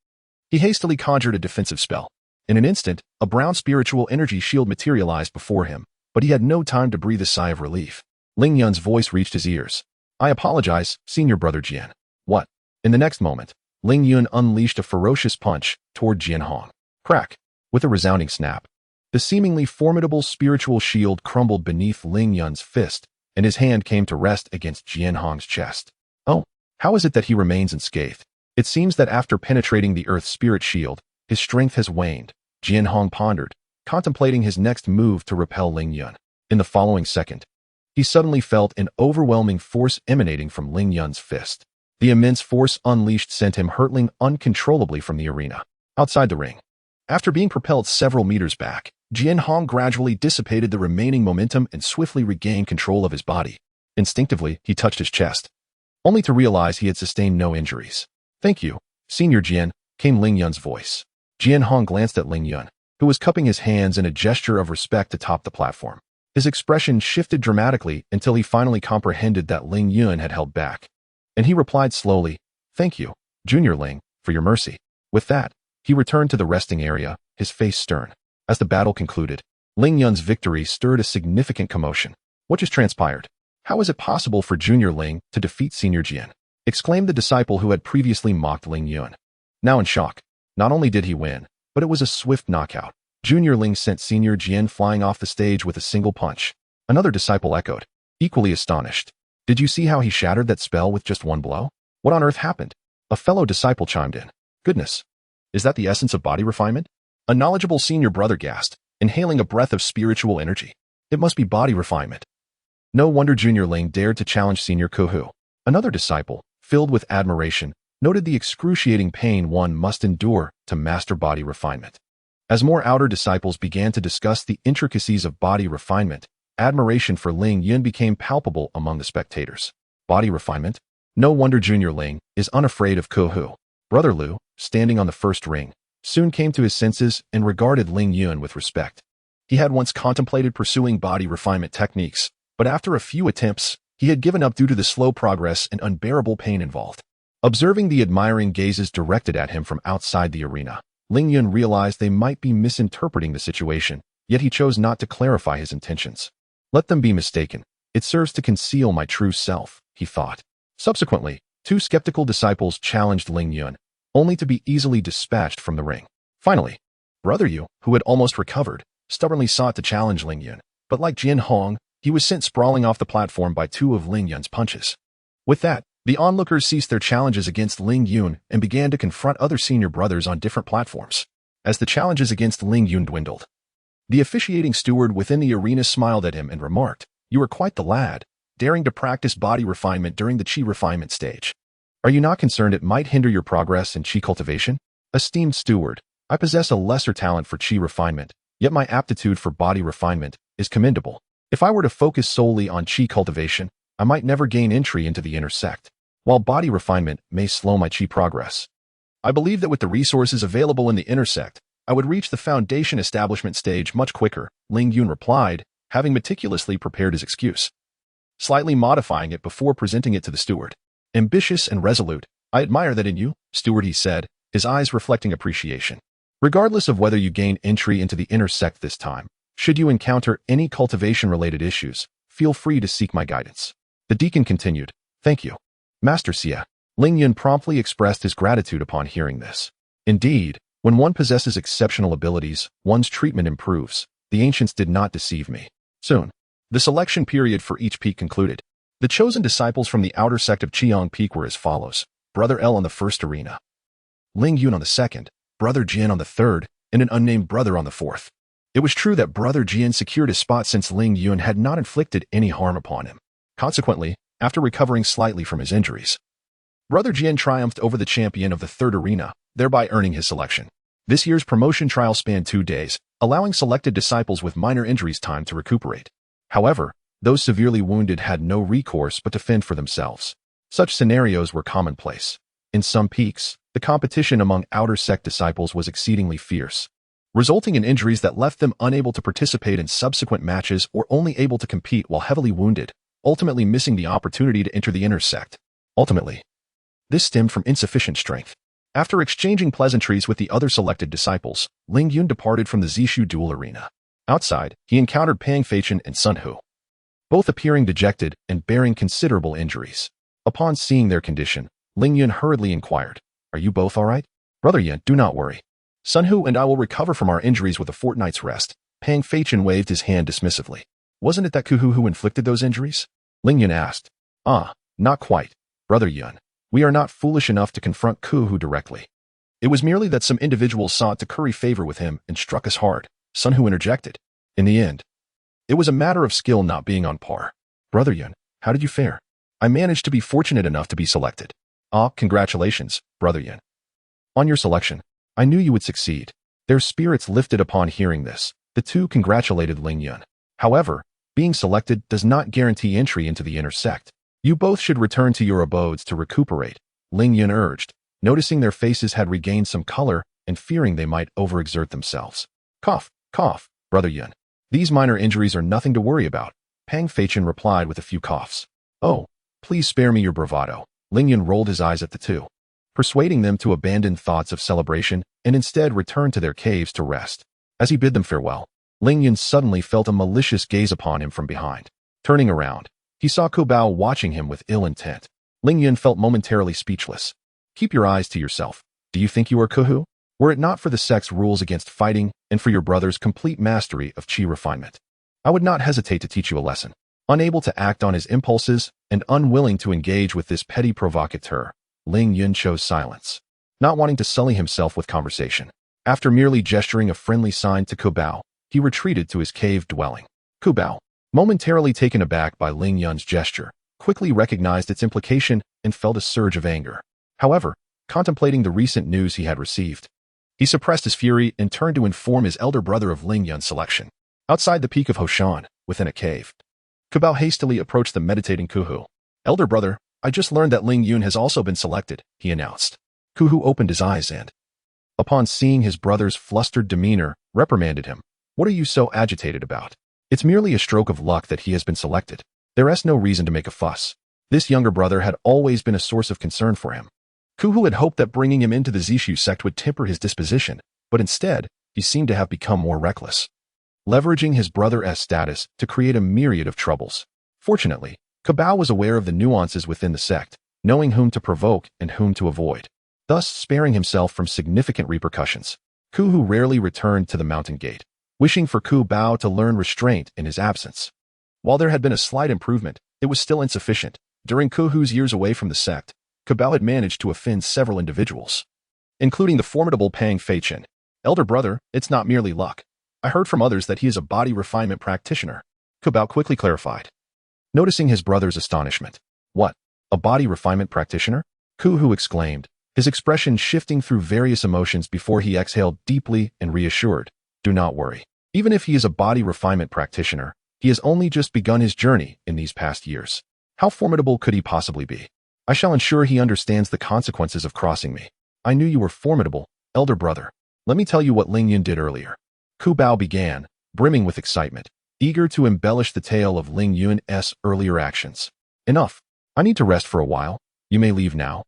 he hastily conjured a defensive spell. In an instant, a brown spiritual energy shield materialized before him, but he had no time to breathe a sigh of relief. Ling Yun's voice reached his ears. "I apologize, senior brother Jian." What? In the next moment, Ling Yun unleashed a ferocious punch toward Jian Hong. Crack! With a resounding snap, the seemingly formidable spiritual shield crumbled beneath Ling Yun's fist, and his hand came to rest against Jian Hong's chest. Oh, how is it that he remains unscathed? It seems that after penetrating the Earth Spirit Shield, his strength has waned, Jian Hong pondered, contemplating his next move to repel Ling Yun. In the following second, he suddenly felt an overwhelming force emanating from Ling Yun's fist. The immense force unleashed sent him hurtling uncontrollably from the arena. Outside the ring, after being propelled several meters back, Jian Hong gradually dissipated the remaining momentum and swiftly regained control of his body. Instinctively, he touched his chest, only to realize he had sustained no injuries. "Thank you, Senior Jian," came Ling Yun's voice. Jian Hong glanced at Ling Yun, who was cupping his hands in a gesture of respect atop the platform. His expression shifted dramatically until he finally comprehended that Ling Yun had held back. And he replied slowly, "Thank you, Junior Ling, for your mercy." With that, he returned to the resting area, his face stern. As the battle concluded, Ling Yun's victory stirred a significant commotion. "What just transpired? How is it possible for Junior Ling to defeat Senior Jian?" exclaimed the disciple who had previously mocked Ling Yun. Now in shock, not only did he win, but it was a swift knockout. Junior Ling sent Senior Jian flying off the stage with a single punch. Another disciple echoed, equally astonished. "Did you see how he shattered that spell with just one blow? What on earth happened?" A fellow disciple chimed in. "Goodness, is that the essence of body refinement?" A knowledgeable senior brother gasped, inhaling a breath of spiritual energy. "It must be body refinement." No wonder Junior Ling dared to challenge Senior Kuhu. Another disciple, filled with admiration, noted the excruciating pain one must endure to master body refinement. As more outer disciples began to discuss the intricacies of body refinement, admiration for Ling Yun became palpable among the spectators. Body refinement? No wonder Junior Ling is unafraid of Kuhu. Brother Liu, standing on the first ring, soon came to his senses and regarded Ling Yun with respect. He had once contemplated pursuing body refinement techniques, but after a few attempts, he had given up due to the slow progress and unbearable pain involved. Observing the admiring gazes directed at him from outside the arena, Ling Yun realized they might be misinterpreting the situation, yet he chose not to clarify his intentions. "Let them be mistaken. It serves to conceal my true self," he thought. Subsequently, two skeptical disciples challenged Ling Yun, only to be easily dispatched from the ring. Finally, Brother Yu, who had almost recovered, stubbornly sought to challenge Ling Yun, but like Jian Hong, he was sent sprawling off the platform by two of Ling Yun's punches. With that, the onlookers ceased their challenges against Ling Yun and began to confront other senior brothers on different platforms. As the challenges against Ling Yun dwindled, the officiating steward within the arena smiled at him and remarked, "You are quite the lad, daring to practice body refinement during the chi refinement stage. Are you not concerned it might hinder your progress in chi cultivation? Esteemed steward, I possess a lesser talent for chi refinement, yet my aptitude for body refinement is commendable. If I were to focus solely on chi cultivation, I might never gain entry into the inner sect, while body refinement may slow my chi progress. I believe that with the resources available in the inner sect, I would reach the foundation establishment stage much quicker," Ling Yun replied, having meticulously prepared his excuse, slightly modifying it before presenting it to the steward. "Ambitious and resolute, I admire that in you, steward," he said, his eyes reflecting appreciation. "Regardless of whether you gain entry into the inner sect this time, should you encounter any cultivation-related issues, feel free to seek my guidance." The deacon continued, "Thank you, Master Xie." Ling Yun promptly expressed his gratitude upon hearing this. Indeed, when one possesses exceptional abilities, one's treatment improves. The ancients did not deceive me. Soon, the selection period for each peak concluded. The chosen disciples from the outer sect of Qiang Peak were as follows: Brother L on the first arena, Ling Yun on the second, Brother Jin on the third, and an unnamed brother on the fourth. It was true that Brother Jian secured his spot since Ling Yun had not inflicted any harm upon him. Consequently, after recovering slightly from his injuries, Brother Jian triumphed over the champion of the third arena, thereby earning his selection. This year's promotion trial spanned 2 days, allowing selected disciples with minor injuries time to recuperate. However, those severely wounded had no recourse but to fend for themselves. Such scenarios were commonplace. In some peaks, the competition among outer sect disciples was exceedingly fierce, resulting in injuries that left them unable to participate in subsequent matches or only able to compete while heavily wounded, ultimately missing the opportunity to enter the inner sect. Ultimately, this stemmed from insufficient strength. After exchanging pleasantries with the other selected disciples, Ling Yun departed from the Zishu duel arena. Outside, he encountered Pang Feichin and Sun Hu, both appearing dejected and bearing considerable injuries. Upon seeing their condition, Ling Yun hurriedly inquired, "Are you both all right?" "Brother Yun, do not worry. Sun Hu and I will recover from our injuries with a fortnight's rest." Pang Feichin waved his hand dismissively. "Wasn't it that Kuhu who inflicted those injuries?" Ling Yun asked. "Ah, not quite, Brother Yun. We are not foolish enough to confront Kuhu directly. It was merely that some individuals sought to curry favor with him and struck us hard," Sun Hu interjected. "In the end, it was a matter of skill not being on par." "Brother Yun, how did you fare?" "I managed to be fortunate enough to be selected." "Ah, congratulations, Brother Yun, on your selection. I knew you would succeed." Their spirits lifted upon hearing this. The two congratulated Ling Yun. However, being selected does not guarantee entry into the inner sect. "You both should return to your abodes to recuperate," Ling Yun urged, noticing their faces had regained some color and fearing they might overexert themselves. "Cough, cough, Brother Yun. These minor injuries are nothing to worry about," Pang Feichin replied with a few coughs. "Oh, please spare me your bravado." Ling Yun rolled his eyes at the two, persuading them to abandon thoughts of celebration and instead return to their caves to rest. As he bid them farewell, Ling Yun suddenly felt a malicious gaze upon him from behind. Turning around, he saw Ku Bao watching him with ill intent. Ling Yun felt momentarily speechless. "Keep your eyes to yourself. Do you think you are Kuhu? Were it not for the sect's rules against fighting and for your brother's complete mastery of chi refinement, I would not hesitate to teach you a lesson." Unable to act on his impulses and unwilling to engage with this petty provocateur, Ling Yun chose silence, not wanting to sully himself with conversation. After merely gesturing a friendly sign to Ku Bao, he retreated to his cave dwelling. Ku Bao, momentarily taken aback by Ling Yun's gesture, quickly recognized its implication and felt a surge of anger. However, contemplating the recent news he had received, he suppressed his fury and turned to inform his elder brother of Ling Yun's selection. Outside the peak of Hoshan, within a cave, Ku Bao hastily approached the meditating Kuhu. "Elder brother, I just learned that Ling Yun has also been selected," he announced. Kuhu opened his eyes and, upon seeing his brother's flustered demeanor, reprimanded him. "What are you so agitated about? It's merely a stroke of luck that he has been selected. There is no reason to make a fuss." This younger brother had always been a source of concern for him. Kuhu had hoped that bringing him into the Zishu sect would temper his disposition, but instead, he seemed to have become more reckless, leveraging his brother's status to create a myriad of troubles. Fortunately, Ku Bao was aware of the nuances within the sect, knowing whom to provoke and whom to avoid, thus sparing himself from significant repercussions. Kuhu rarely returned to the mountain gate, wishing for Ku Bao to learn restraint in his absence. While there had been a slight improvement, it was still insufficient. During Kuhu's years away from the sect, Ku Bao had managed to offend several individuals, including the formidable Pang Feichin. "Elder brother, it's not merely luck. I heard from others that he is a body refinement practitioner," Ku Bao quickly clarified, noticing his brother's astonishment. "What? A body refinement practitioner?" Kuhu exclaimed, his expression shifting through various emotions before he exhaled deeply and reassured. "Do not worry. Even if he is a body refinement practitioner, he has only just begun his journey in these past years. How formidable could he possibly be? I shall ensure he understands the consequences of crossing me." "I knew you were formidable, elder brother. Let me tell you what Ling Yun did earlier." Ku Bao began, brimming with excitement, eager to embellish the tale of Ling Yun's earlier actions. "Enough. I need to rest for a while. You may leave now."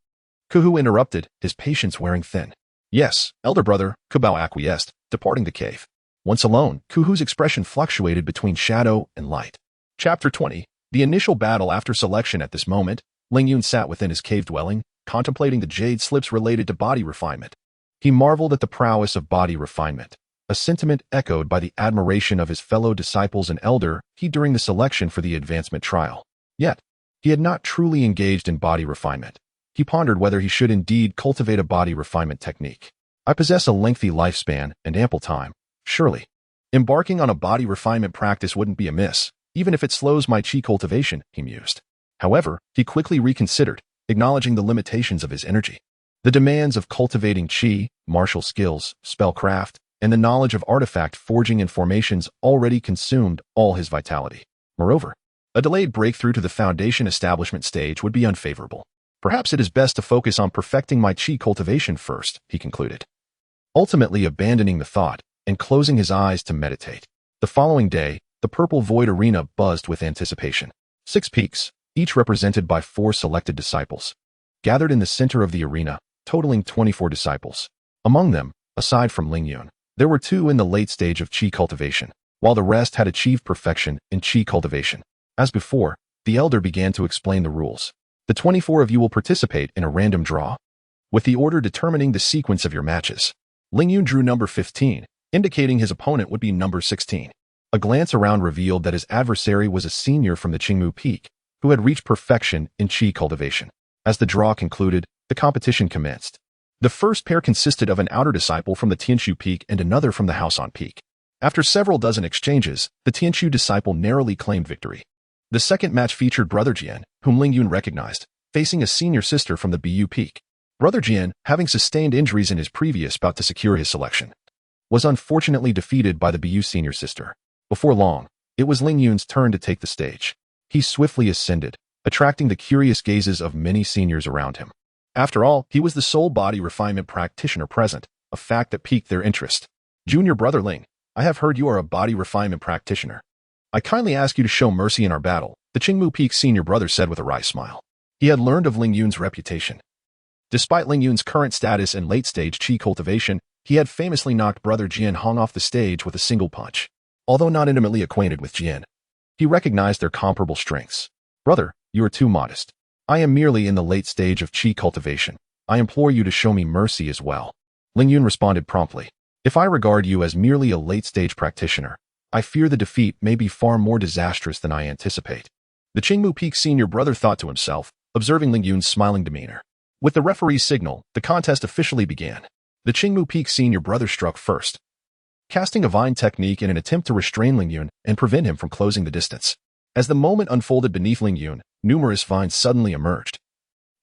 Kuhu interrupted, his patience wearing thin. "Yes, elder brother," Ku Bao acquiesced, departing the cave. Once alone, Kuhu's expression fluctuated between shadow and light. Chapter 20. The initial battle after selection. At this moment, Ling Yun sat within his cave dwelling, contemplating the jade slips related to body refinement. He marveled at the prowess of body refinement, a sentiment echoed by the admiration of his fellow disciples and elder he during the selection for the advancement trial. Yet, he had not truly engaged in body refinement. He pondered whether he should indeed cultivate a body refinement technique. "I possess a lengthy lifespan and ample time. Surely, Embarking on a body refinement practice wouldn't be amiss, even if it slows my chi cultivation, he mused. However, he quickly reconsidered, acknowledging the limitations of his energy. The demands of cultivating chi, martial skills, spellcraft, and the knowledge of artifact forging and formations already consumed all his vitality. Moreover, a delayed breakthrough to the foundation establishment stage would be unfavorable. Perhaps it is best to focus on perfecting my chi cultivation first, he concluded. Ultimately abandoning the thought and closing his eyes to meditate. The following day, the purple void arena buzzed with anticipation. 6 peaks, each represented by 4 selected disciples, gathered in the center of the arena, totaling 24 disciples. Among them, aside from Ling Yun, there were 2 in the late stage of chi cultivation, while the rest had achieved perfection in chi cultivation. As before, the elder began to explain the rules. The 24 of you will participate in a random draw, with the order determining the sequence of your matches. Ling Yun drew number 15, indicating his opponent would be number 16. A glance around revealed that his adversary was a senior from the Qingmu Peak, who had reached perfection in chi cultivation. As the draw concluded, the competition commenced. The first pair consisted of an outer disciple from the Tianshu Peak and another from the Haosan Peak. After several dozen exchanges, the Tianshu disciple narrowly claimed victory. The second match featured Brother Jian, whom Ling Yun recognized, facing a senior sister from the Bu Peak. Brother Jian, having sustained injuries in his previous bout to secure his selection, was unfortunately defeated by the Bu senior sister. Before long, it was Ling Yun's turn to take the stage. He swiftly ascended, attracting the curious gazes of many seniors around him. After all, he was the sole body refinement practitioner present, a fact that piqued their interest. Junior Brother Ling, I have heard you are a body refinement practitioner. I kindly ask you to show mercy in our battle, the Qingmu Peak senior brother said with a wry smile. He had learned of Ling Yun's reputation. Despite Ling Yun's current status in late-stage chi cultivation, he had famously knocked Brother Jian Hong off the stage with a single punch. Although not intimately acquainted with Jian, he recognized their comparable strengths. Brother, you are too modest. I am merely in the late stage of chi cultivation. I implore you to show me mercy as well. Ling Yun responded promptly. If I regard you as merely a late-stage practitioner, I fear the defeat may be far more disastrous than I anticipate. The Qingmu Peak senior brother thought to himself, observing Ling Yun's smiling demeanor. With the referee's signal, the contest officially began. The Qingmu Peak senior brother struck first, casting a vine technique in an attempt to restrain Ling Yun and prevent him from closing the distance. As the moment unfolded beneath Ling Yun, numerous vines suddenly emerged,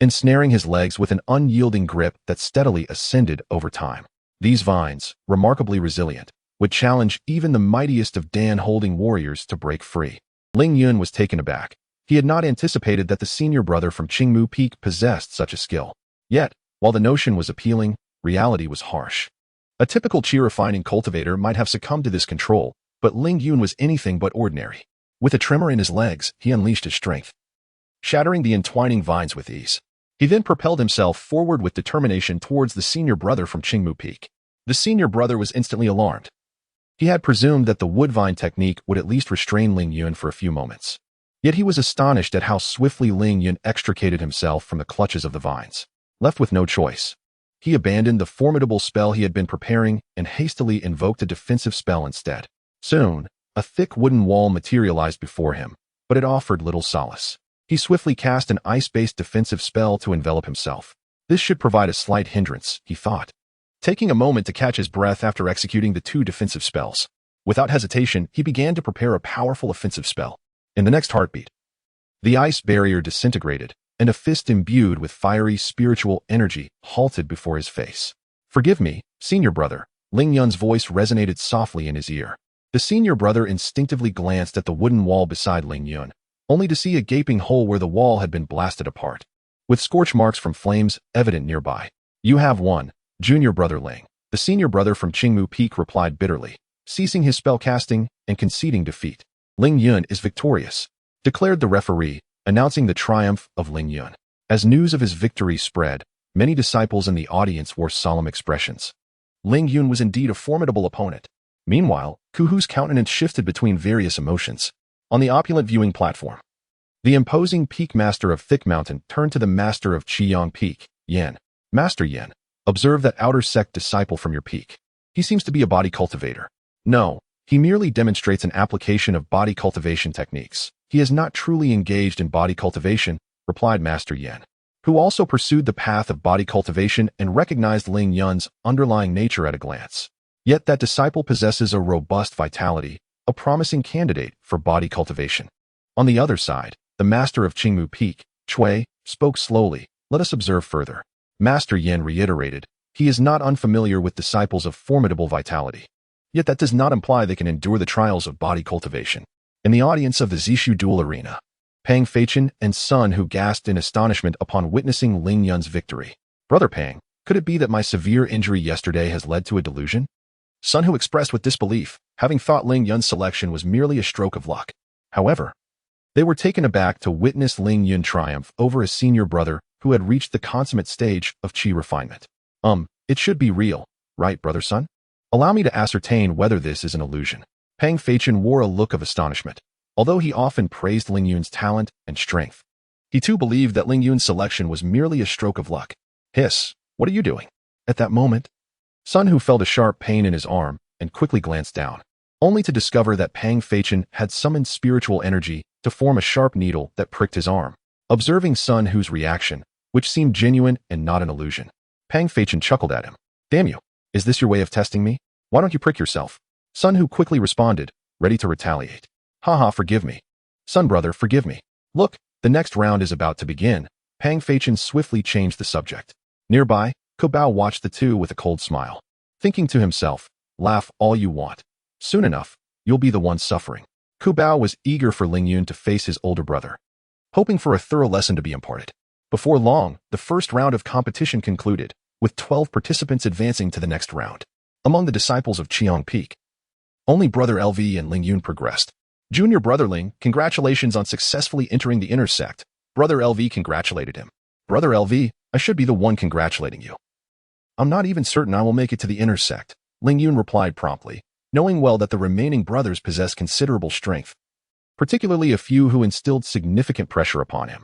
ensnaring his legs with an unyielding grip that steadily ascended over time. These vines, remarkably resilient, would challenge even the mightiest of Dan-holding warriors to break free. Ling Yun was taken aback. He had not anticipated that the senior brother from Qingmu Peak possessed such a skill. Yet, while the notion was appealing, reality was harsh. A typical chi-refining cultivator might have succumbed to this control, but Ling Yun was anything but ordinary. With a tremor in his legs, he unleashed his strength, shattering the entwining vines with ease. He then propelled himself forward with determination towards the senior brother from Qingmu Peak. The senior brother was instantly alarmed. He had presumed that the woodvine technique would at least restrain Ling Yun for a few moments. Yet he was astonished at how swiftly Ling Yun extricated himself from the clutches of the vines. Left with no choice, he abandoned the formidable spell he had been preparing and hastily invoked a defensive spell instead. Soon, a thick wooden wall materialized before him, but it offered little solace. He swiftly cast an ice-based defensive spell to envelop himself. This should provide a slight hindrance, he thought, taking a moment to catch his breath after executing the 2 defensive spells. Without hesitation, he began to prepare a powerful offensive spell. In the next heartbeat, the ice barrier disintegrated, and a fist imbued with fiery spiritual energy halted before his face. Forgive me, senior brother. Ling Yun's voice resonated softly in his ear. The senior brother instinctively glanced at the wooden wall beside Ling Yun, only to see a gaping hole where the wall had been blasted apart, with scorch marks from flames evident nearby. You have won, Junior Brother Ling. The senior brother from Qingmu Peak replied bitterly, ceasing his spell casting and conceding defeat. Ling Yun is victorious, declared the referee, announcing the triumph of Ling Yun. As news of his victory spread, many disciples in the audience wore solemn expressions. Ling Yun was indeed a formidable opponent. Meanwhile, Kuhu's countenance shifted between various emotions. On the opulent viewing platform, the imposing peak master of Thick Mountain turned to the master of Qiyang Peak, Yan. Master Yan, observe that outer sect disciple from your peak. He seems to be a body cultivator. No, he merely demonstrates an application of body cultivation techniques. He is not truly engaged in body cultivation, replied Master Yan, who also pursued the path of body cultivation and recognized Ling Yun's underlying nature at a glance. Yet that disciple possesses a robust vitality, a promising candidate for body cultivation. On the other side, the master of Qingmu Peak, Chui, spoke slowly. Let us observe further. Master Yin reiterated, he is not unfamiliar with disciples of formidable vitality. Yet that does not imply they can endure the trials of body cultivation. In the audience of the Zishu duel arena, Pang Feichen and Sun Hu gasped in astonishment upon witnessing Ling Yun's victory. Brother Pang, could it be that my severe injury yesterday has led to a delusion? Sun Hu expressed with disbelief, having thought Ling Yun's selection was merely a stroke of luck. However, they were taken aback to witness Ling Yun triumph over his senior brother who had reached the consummate stage of qi refinement. It should be real, right, brother Sun? Allow me to ascertain whether this is an illusion. Pang Feichen wore a look of astonishment. Although he often praised Ling Yun's talent and strength, he too believed that Ling Yun's selection was merely a stroke of luck. Hiss, what are you doing? At that moment, Sun Hu felt a sharp pain in his arm and quickly glanced down, only to discover that Pang Feichen had summoned spiritual energy to form a sharp needle that pricked his arm. Observing Sun Hu's reaction, which seemed genuine and not an illusion, Pang Feichen chuckled at him. Damn you, is this your way of testing me? Why don't you prick yourself? Sun Hu quickly responded, ready to retaliate. Haha, forgive me. Sun brother, forgive me. Look, the next round is about to begin. Pang Feichen swiftly changed the subject. Nearby, Ku Bao watched the two with a cold smile, thinking to himself, laugh all you want. Soon enough, you'll be the one suffering. Ku Bao was eager for Ling Yun to face his older brother, hoping for a thorough lesson to be imparted. Before long, the first round of competition concluded, with 12 participants advancing to the next round. Among the disciples of Qiong Peak, only Brother LV and Ling Yun progressed. Junior Brother Ling, congratulations on successfully entering the inner sect. Brother LV congratulated him. Brother LV, I should be the one congratulating you. I'm not even certain I will make it to the inner sect, Ling Yun replied promptly, knowing well that the remaining brothers possessed considerable strength, particularly a few who instilled significant pressure upon him.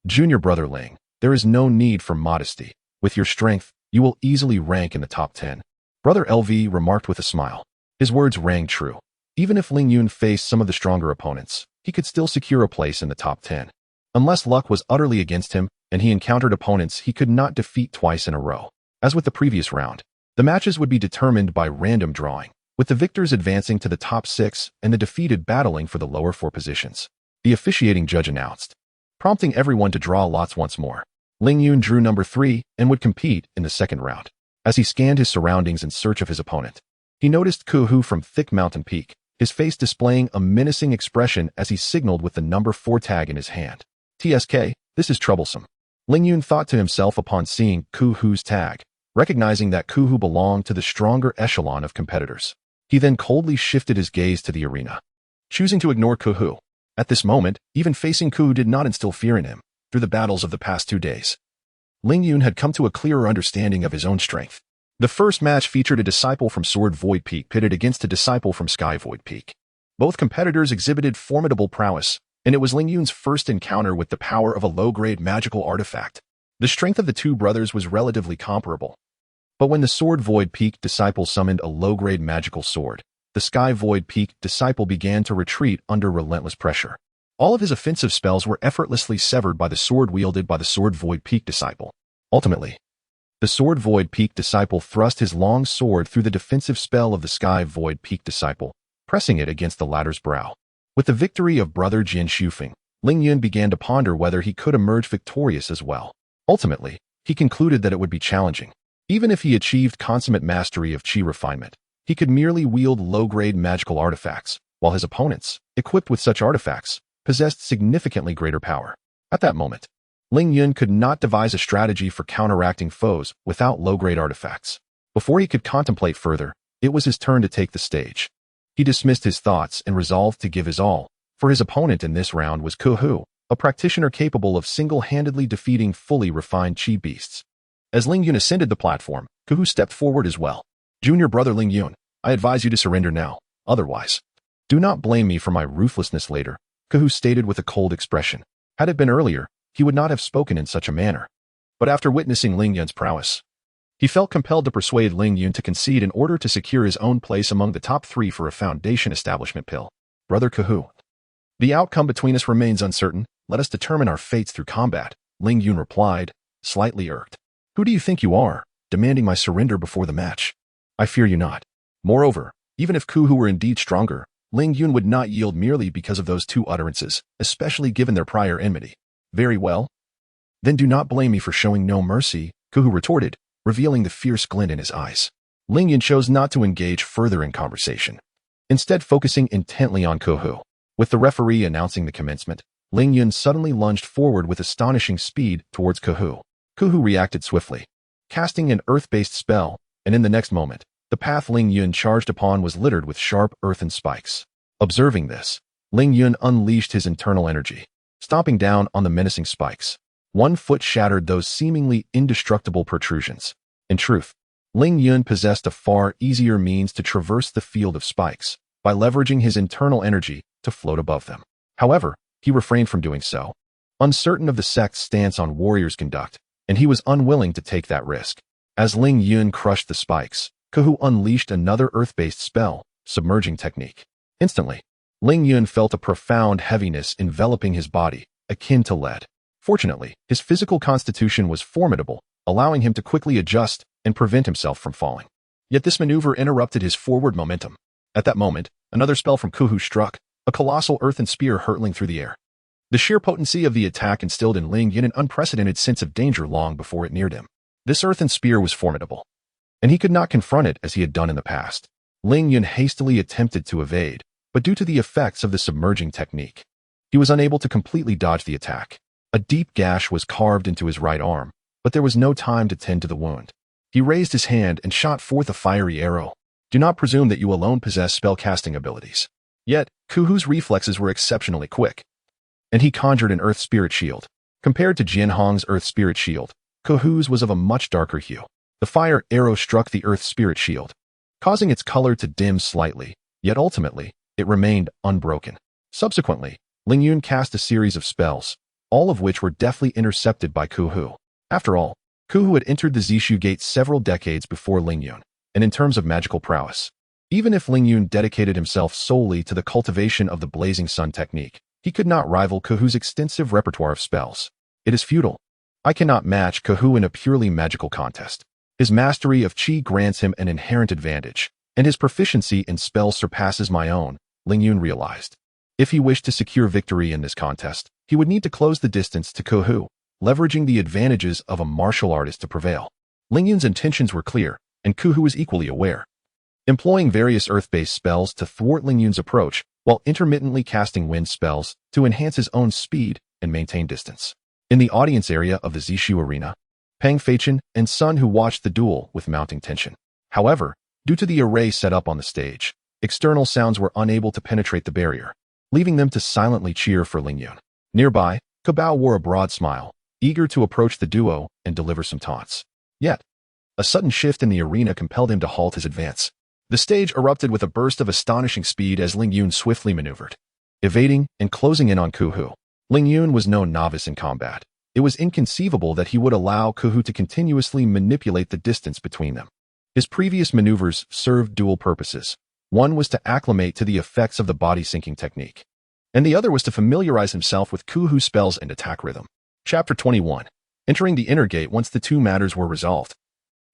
Junior Brother Ling, there is no need for modesty. With your strength, you will easily rank in the top 10. Brother LV remarked with a smile. His words rang true. Even if Ling Yun faced some of the stronger opponents, he could still secure a place in the top 10. Unless luck was utterly against him and he encountered opponents he could not defeat twice in a row. As with the previous round, the matches would be determined by random drawing, with the victors advancing to the top 6 and the defeated battling for the lower 4 positions. The officiating judge announced, prompting everyone to draw lots once more. Ling Yun drew number 3 and would compete in the second round. As he scanned his surroundings in search of his opponent, he noticed Ku Hu from Thick Mountain Peak, his face displaying a menacing expression as he signaled with the number 4 tag in his hand. TSK, this is troublesome. Ling Yun thought to himself upon seeing Ku Hu's tag, recognizing that Ku Hu belonged to the stronger echelon of competitors. He then coldly shifted his gaze to the arena, choosing to ignore Ku Hu. At this moment, even facing Ku Hu did not instill fear in him. Through the battles of the past 2 days, Ling Yun had come to a clearer understanding of his own strength. The first match featured a disciple from Sword Void Peak pitted against a disciple from Sky Void Peak. Both competitors exhibited formidable prowess, and it was Ling Yun's first encounter with the power of a low-grade magical artifact. The strength of the two brothers was relatively comparable. But when the Sword Void Peak disciple summoned a low-grade magical sword, the Sky Void Peak disciple began to retreat under relentless pressure. All of his offensive spells were effortlessly severed by the sword wielded by the Sword Void Peak disciple. Ultimately, the Sword Void Peak disciple thrust his long sword through the defensive spell of the Sky Void Peak disciple, pressing it against the latter's brow. With the victory of brother Jian Shufeng, Ling Yun began to ponder whether he could emerge victorious as well. Ultimately, he concluded that it would be challenging. Even if he achieved consummate mastery of qi refinement, he could merely wield low-grade magical artifacts, while his opponents, equipped with such artifacts, possessed significantly greater power. At that moment, Ling Yun could not devise a strategy for counteracting foes without low-grade artifacts. Before he could contemplate further, it was his turn to take the stage. He dismissed his thoughts and resolved to give his all, for his opponent in this round was Ku Hu, a practitioner capable of single-handedly defeating fully refined qi beasts. As Ling Yun ascended the platform, Ku Hu stepped forward as well. Junior brother Ling Yun, I advise you to surrender now, otherwise, do not blame me for my ruthlessness later, Ku Hu stated with a cold expression. Had it been earlier, he would not have spoken in such a manner. But after witnessing Ling Yun's prowess, he felt compelled to persuade Ling Yun to concede in order to secure his own place among the top 3 for a foundation establishment pill. Brother Ku Hu, the outcome between us remains uncertain. Let us determine our fates through combat, Ling Yun replied, slightly irked. Who do you think you are, demanding my surrender before the match? I fear you not. Moreover, even if Kuhu were indeed stronger, Ling Yun would not yield merely because of those two utterances, especially given their prior enmity. Very well. Then do not blame me for showing no mercy, Kuhu retorted, revealing the fierce glint in his eyes. Ling Yun chose not to engage further in conversation, instead focusing intently on Kuhu. With the referee announcing the commencement, Ling Yun suddenly lunged forward with astonishing speed towards Kuhu. Kuhu reacted swiftly, casting an earth-based spell, and in the next moment, the path Ling Yun charged upon was littered with sharp earthen spikes. Observing this, Ling Yun unleashed his internal energy, stomping down on the menacing spikes. One foot shattered those seemingly indestructible protrusions. In truth, Ling Yun possessed a far easier means to traverse the field of spikes by leveraging his internal energy to float above them. However, he refrained from doing so, uncertain of the sect's stance on warriors' conduct, and he was unwilling to take that risk. As Ling Yun crushed the spikes, Kuhu unleashed another earth-based spell, submerging technique. Instantly, Ling Yun felt a profound heaviness enveloping his body, akin to lead. Fortunately, his physical constitution was formidable, allowing him to quickly adjust and prevent himself from falling. Yet this maneuver interrupted his forward momentum. At that moment, another spell from Kuhu struck, a colossal earthen spear hurtling through the air. The sheer potency of the attack instilled in Ling Yun an unprecedented sense of danger long before it neared him. This earthen spear was formidable, and he could not confront it as he had done in the past. Ling Yun hastily attempted to evade, but due to the effects of the submerging technique, he was unable to completely dodge the attack. A deep gash was carved into his right arm, but there was no time to tend to the wound. He raised his hand and shot forth a fiery arrow. Do not presume that you alone possess spellcasting abilities. Yet, Kuhu's reflexes were exceptionally quick, and he conjured an earth spirit shield. Compared to Jian Hong's earth spirit shield, Kuhu's was of a much darker hue. The fire arrow struck the earth spirit shield, causing its color to dim slightly, yet ultimately, it remained unbroken. Subsequently, Ling Yun cast a series of spells, all of which were deftly intercepted by Kuhu. After all, Kuhu had entered the Zishu Gate several decades before Ling Yun, and in terms of magical prowess, even if Ling Yun dedicated himself solely to the cultivation of the Blazing Sun technique, he could not rival Kuhu's extensive repertoire of spells. It is futile. I cannot match Kuhu in a purely magical contest. His mastery of Qi grants him an inherent advantage, and his proficiency in spells surpasses my own, Ling Yun realized. If he wished to secure victory in this contest, he would need to close the distance to Kuhu, leveraging the advantages of a martial artist to prevail. Ling Yun's intentions were clear, and Kuhu was equally aware. Employing various earth-based spells to thwart Ling Yun's approach, while intermittently casting wind spells to enhance his own speed and maintain distance. In the audience area of the Zishu arena, Pang Feichen and Sun Hu watched the duel with mounting tension. However, due to the array set up on the stage, external sounds were unable to penetrate the barrier, leaving them to silently cheer for Ling Yun. Nearby, Kabao wore a broad smile, eager to approach the duo and deliver some taunts. Yet, a sudden shift in the arena compelled him to halt his advance. The stage erupted with a burst of astonishing speed as Ling Yun swiftly maneuvered, evading and closing in on Kuhu. Ling Yun was no novice in combat. It was inconceivable that he would allow Kuhu to continuously manipulate the distance between them. His previous maneuvers served dual purposes. One was to acclimate to the effects of the body-sinking technique, and the other was to familiarize himself with Kuhu's spells and attack rhythm. Chapter 21. Entering the inner gate once the two matters were resolved,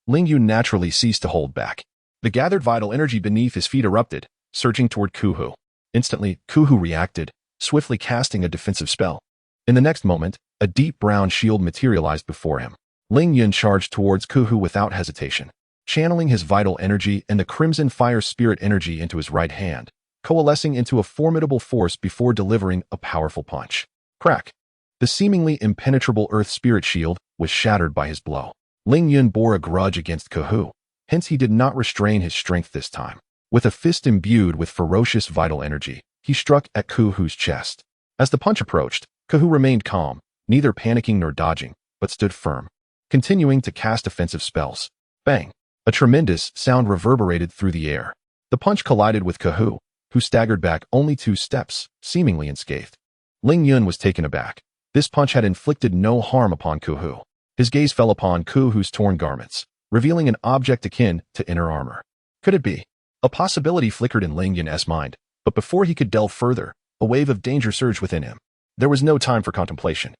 Ling Yun naturally ceased to hold back. The gathered vital energy beneath his feet erupted, surging toward Kuhu. Instantly, Kuhu reacted, swiftly casting a defensive spell. In the next moment, a deep brown shield materialized before him. Ling Yun charged towards Kuhu without hesitation, channeling his vital energy and the crimson fire spirit energy into his right hand, coalescing into a formidable force before delivering a powerful punch. Crack! The seemingly impenetrable earth spirit shield was shattered by his blow. Ling Yun bore a grudge against Kuhu, hence he did not restrain his strength this time. With a fist imbued with ferocious vital energy, he struck at Kuhu's chest. As the punch approached, Kuhu remained calm, neither panicking nor dodging, but stood firm, continuing to cast offensive spells. Bang! A tremendous sound reverberated through the air. The punch collided with Kuhu, who staggered back only 2 steps, seemingly unscathed. Ling Yun was taken aback. This punch had inflicted no harm upon Kuhu. His gaze fell upon Kuhu's torn garments, revealing an object akin to inner armor. Could it be? A possibility flickered in Ling Yun's mind, but before he could delve further, a wave of danger surged within him. There was no time for contemplation.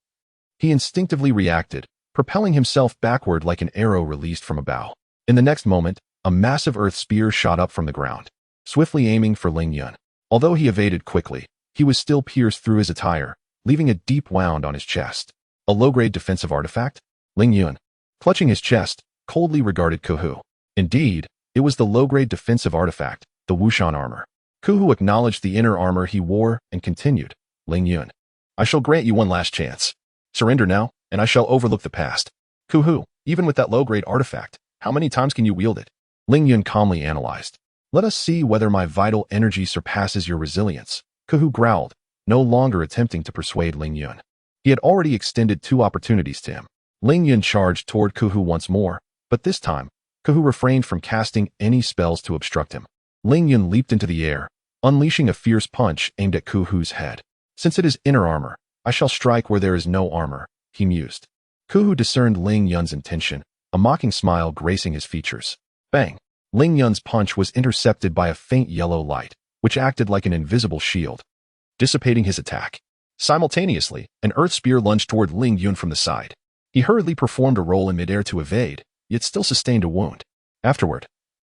He instinctively reacted, propelling himself backward like an arrow released from a bow. In the next moment, a massive earth spear shot up from the ground, swiftly aiming for Ling Yun. Although he evaded quickly, he was still pierced through his attire, leaving a deep wound on his chest. A low-grade defensive artifact? Ling Yun, clutching his chest, coldly regarded Kuhu. Indeed, it was the low-grade defensive artifact, the Wushan armor. Kuhu acknowledged the inner armor he wore and continued, Ling Yun, I shall grant you one last chance. Surrender now, and I shall overlook the past. Kuhu, even with that low-grade artifact, how many times can you wield it? Ling Yun calmly analyzed. Let us see whether my vital energy surpasses your resilience. Kuhu growled, no longer attempting to persuade Ling Yun. He had already extended 2 opportunities to him. Ling Yun charged toward Kuhu once more, but this time, Kuhu refrained from casting any spells to obstruct him. Ling Yun leaped into the air, unleashing a fierce punch aimed at Kuhu's head. Since it is inner armor, I shall strike where there is no armor, he mused. Kuhu discerned Ling Yun's intention, a mocking smile gracing his features. Bang! Ling Yun's punch was intercepted by a faint yellow light, which acted like an invisible shield, dissipating his attack. Simultaneously, an earth spear lunged toward Ling Yun from the side. He hurriedly performed a roll in midair to evade, yet still sustained a wound. Afterward,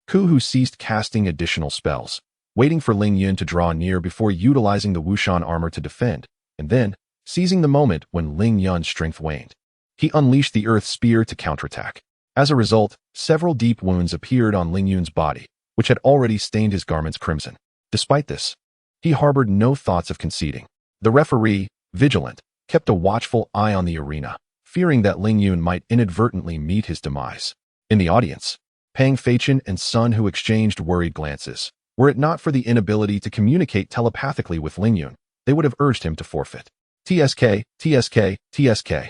Kuhu ceased casting additional spells, waiting for Ling Yun to draw near before utilizing the Wushan armor to defend, and then, seizing the moment when Ling Yun's strength waned, he unleashed the earth spear to counterattack. As a result, several deep wounds appeared on Ling Yun's body, which had already stained his garments crimson. Despite this, he harbored no thoughts of conceding. The referee, vigilant, kept a watchful eye on the arena, fearing that Ling Yun might inadvertently meet his demise. In the audience, Pang Feichen and Sun Hu exchanged worried glances. Were it not for the inability to communicate telepathically with Ling Yun, they would have urged him to forfeit. TSK, TSK, TSK.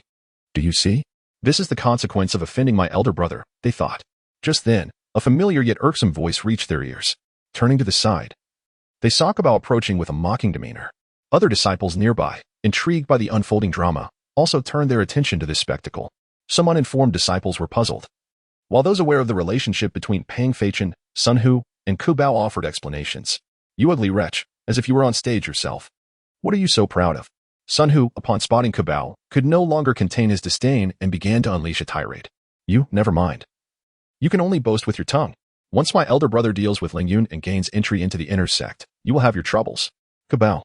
Do you see? This is the consequence of offending my elder brother, they thought. Just then, a familiar yet irksome voice reached their ears. Turning to the side, they saw Kabao approaching with a mocking demeanor. Other disciples nearby, intrigued by the unfolding drama, also turned their attention to this spectacle. Some uninformed disciples were puzzled, while those aware of the relationship between Pang Feichen, Sun Hu, and Kubao offered explanations. You ugly wretch, as if you were on stage yourself. What are you so proud of? Sun Hu, upon spotting Kubao, could no longer contain his disdain and began to unleash a tirade. You, never mind. You can only boast with your tongue. Once my elder brother deals with Ling Yun and gains entry into the inner sect, you will have your troubles. Kubao,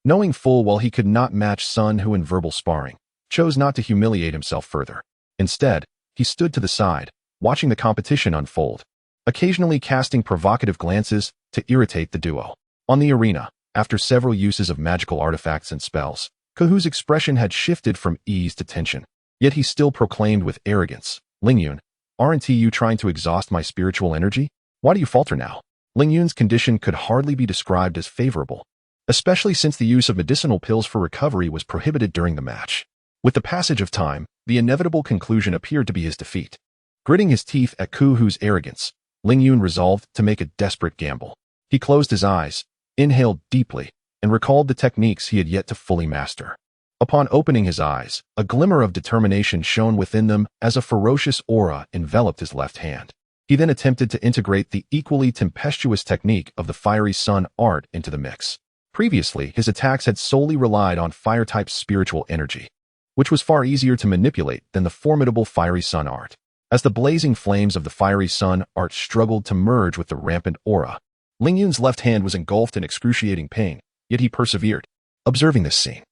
knowing full well he could not match Sun Hu in verbal sparring, chose not to humiliate himself further. Instead, he stood to the side, watching the competition unfold, occasionally casting provocative glances to irritate the duo. On the arena, after several uses of magical artifacts and spells, Kuhu's expression had shifted from ease to tension. Yet he still proclaimed with arrogance, Ling Yun, aren't you trying to exhaust my spiritual energy? Why do you falter now? Ling Yun's condition could hardly be described as favorable, especially since the use of medicinal pills for recovery was prohibited during the match. With the passage of time, the inevitable conclusion appeared to be his defeat. Gritting his teeth at Kuhu's arrogance, Ling Yun resolved to make a desperate gamble. He closed his eyes, inhaled deeply, and recalled the techniques he had yet to fully master. Upon opening his eyes, a glimmer of determination shone within them as a ferocious aura enveloped his left hand. He then attempted to integrate the equally tempestuous technique of the Fiery Sun art into the mix. Previously, his attacks had solely relied on fire-type spiritual energy, which was far easier to manipulate than the formidable Fiery Sun art. As the blazing flames of the Fiery Sun art struggled to merge with the rampant aura, Ling Yun's left hand was engulfed in excruciating pain, yet he persevered. Observing this scene,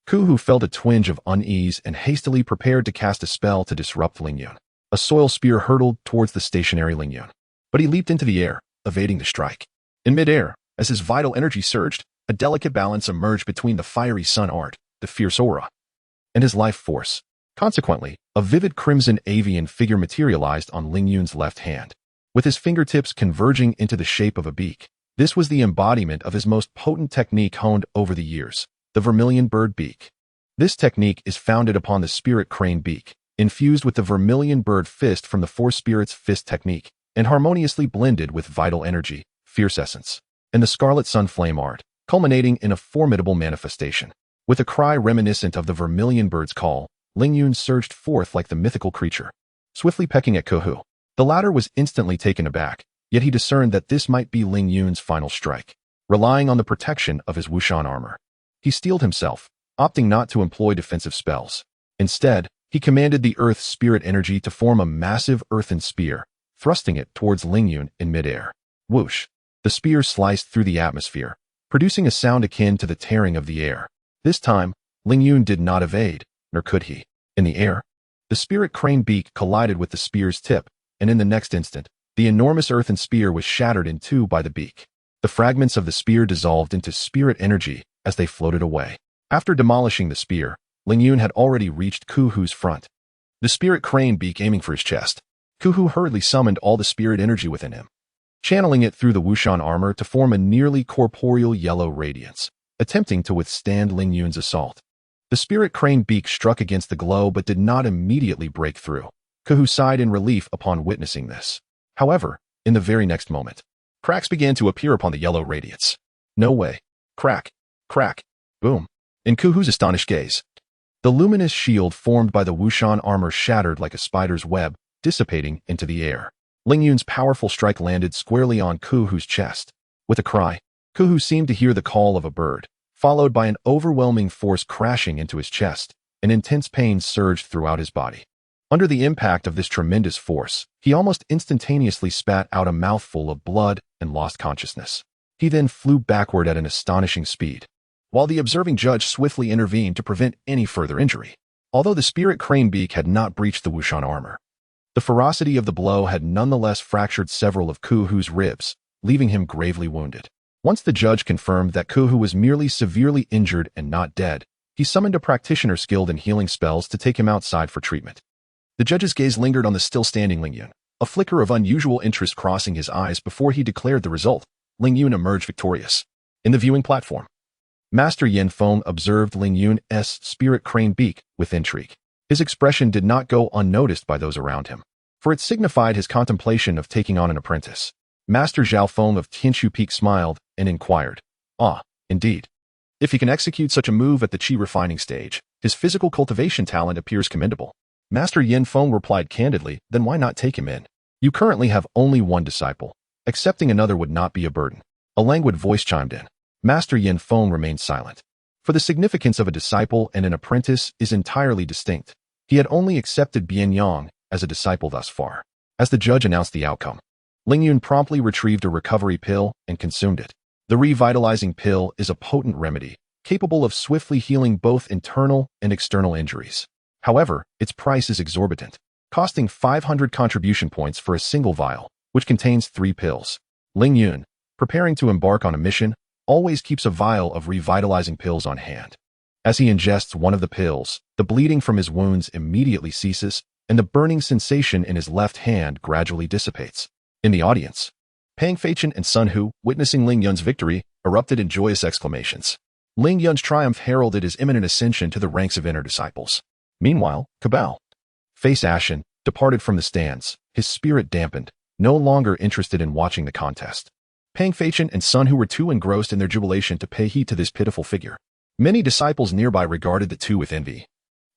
Kuhu felt a twinge of unease and hastily prepared to cast a spell to disrupt Ling Yun. A soil spear hurtled towards the stationary Ling Yun, but he leaped into the air, evading the strike. In midair, as his vital energy surged, a delicate balance emerged between the Fiery Sun art, the fierce aura, and his life force. Consequently, a vivid crimson avian figure materialized on Ling Yun's left hand, with his fingertips converging into the shape of a beak. This was the embodiment of his most potent technique honed over the years, the vermilion bird beak. This technique is founded upon the spirit crane beak, infused with the vermilion bird fist from the Four Spirits fist technique, and harmoniously blended with vital energy, fierce essence, and the scarlet sun flame art, culminating in a formidable manifestation. With a cry reminiscent of the vermilion bird's call, Ling Yun surged forth like the mythical creature, swiftly pecking at Kuhu. The latter was instantly taken aback, yet he discerned that this might be Ling Yun's final strike. Relying on the protection of his Wushan armor, he steeled himself, opting not to employ defensive spells. Instead, he commanded the earth spirit energy to form a massive earthen spear, thrusting it towards Ling Yun in midair. Whoosh! The spear sliced through the atmosphere, producing a sound akin to the tearing of the air. This time, Ling Yun did not evade, nor could he. In the air, the spirit crane beak collided with the spear's tip, and in the next instant, the enormous earthen spear was shattered in two by the beak. The fragments of the spear dissolved into spirit energy as they floated away. After demolishing the spear, Ling Yun had already reached Kuhu's front, the spirit crane beak aiming for his chest. Kuhu hurriedly summoned all the spirit energy within him, channeling it through the Wushan armor to form a nearly corporeal yellow radiance, attempting to withstand Ling Yun's assault. The spirit crane beak struck against the glow but did not immediately break through. Kuhu sighed in relief upon witnessing this. However, in the very next moment, cracks began to appear upon the yellow radiance. No way. Crack. Crack. Boom. In Kuhu's astonished gaze, the luminous shield formed by the Wushan armor shattered like a spider's web, dissipating into the air. Ling Yun's powerful strike landed squarely on Kuhu's chest. With a cry, Kuhu seemed to hear the call of a bird, followed by an overwhelming force crashing into his chest. An intense pain surged throughout his body. Under the impact of this tremendous force, he almost instantaneously spat out a mouthful of blood and lost consciousness. He then flew backward at an astonishing speed, while the observing judge swiftly intervened to prevent any further injury. Although the spirit crane beak had not breached the Wushan armor, the ferocity of the blow had nonetheless fractured several of Kuhu's ribs, leaving him gravely wounded. Once the judge confirmed that Kuhu was merely severely injured and not dead, he summoned a practitioner skilled in healing spells to take him outside for treatment. The judge's gaze lingered on the still-standing Ling Yun, a flicker of unusual interest crossing his eyes before he declared the result. Ling Yun emerged victorious. In the viewing platform, Master Yin Feng observed Ling Yun's spirit crane beak with intrigue. His expression did not go unnoticed by those around him, for it signified his contemplation of taking on an apprentice. Master Zhao Feng of Tianshu Peak smiled and inquired, "Ah, indeed. If he can execute such a move at the qi refining stage, his physical cultivation talent appears commendable." Master Yin Feng replied candidly, "Then why not take him in? You currently have only one disciple. Accepting another would not be a burden." A languid voice chimed in. Master Yin Feng remained silent, for the significance of a disciple and an apprentice is entirely distinct. He had only accepted Bian Yang as a disciple thus far. As the judge announced the outcome, Ling Yun promptly retrieved a recovery pill and consumed it. The revitalizing pill is a potent remedy, capable of swiftly healing both internal and external injuries. However, its price is exorbitant, costing 500 contribution points for a single vial, which contains 3 pills. Ling Yun, preparing to embark on a mission, always keeps a vial of revitalizing pills on hand. As he ingests one of the pills, the bleeding from his wounds immediately ceases, and the burning sensation in his left hand gradually dissipates. In the audience, Pang Feichin and Sun Hu, witnessing Ling Yun's victory, erupted in joyous exclamations. Ling Yun's triumph heralded his imminent ascension to the ranks of inner disciples. Meanwhile, Cabal, face ashen, departed from the stands, his spirit dampened, no longer interested in watching the contest. Pang Feichin and Sun Hu were too engrossed in their jubilation to pay heed to this pitiful figure. Many disciples nearby regarded the two with envy,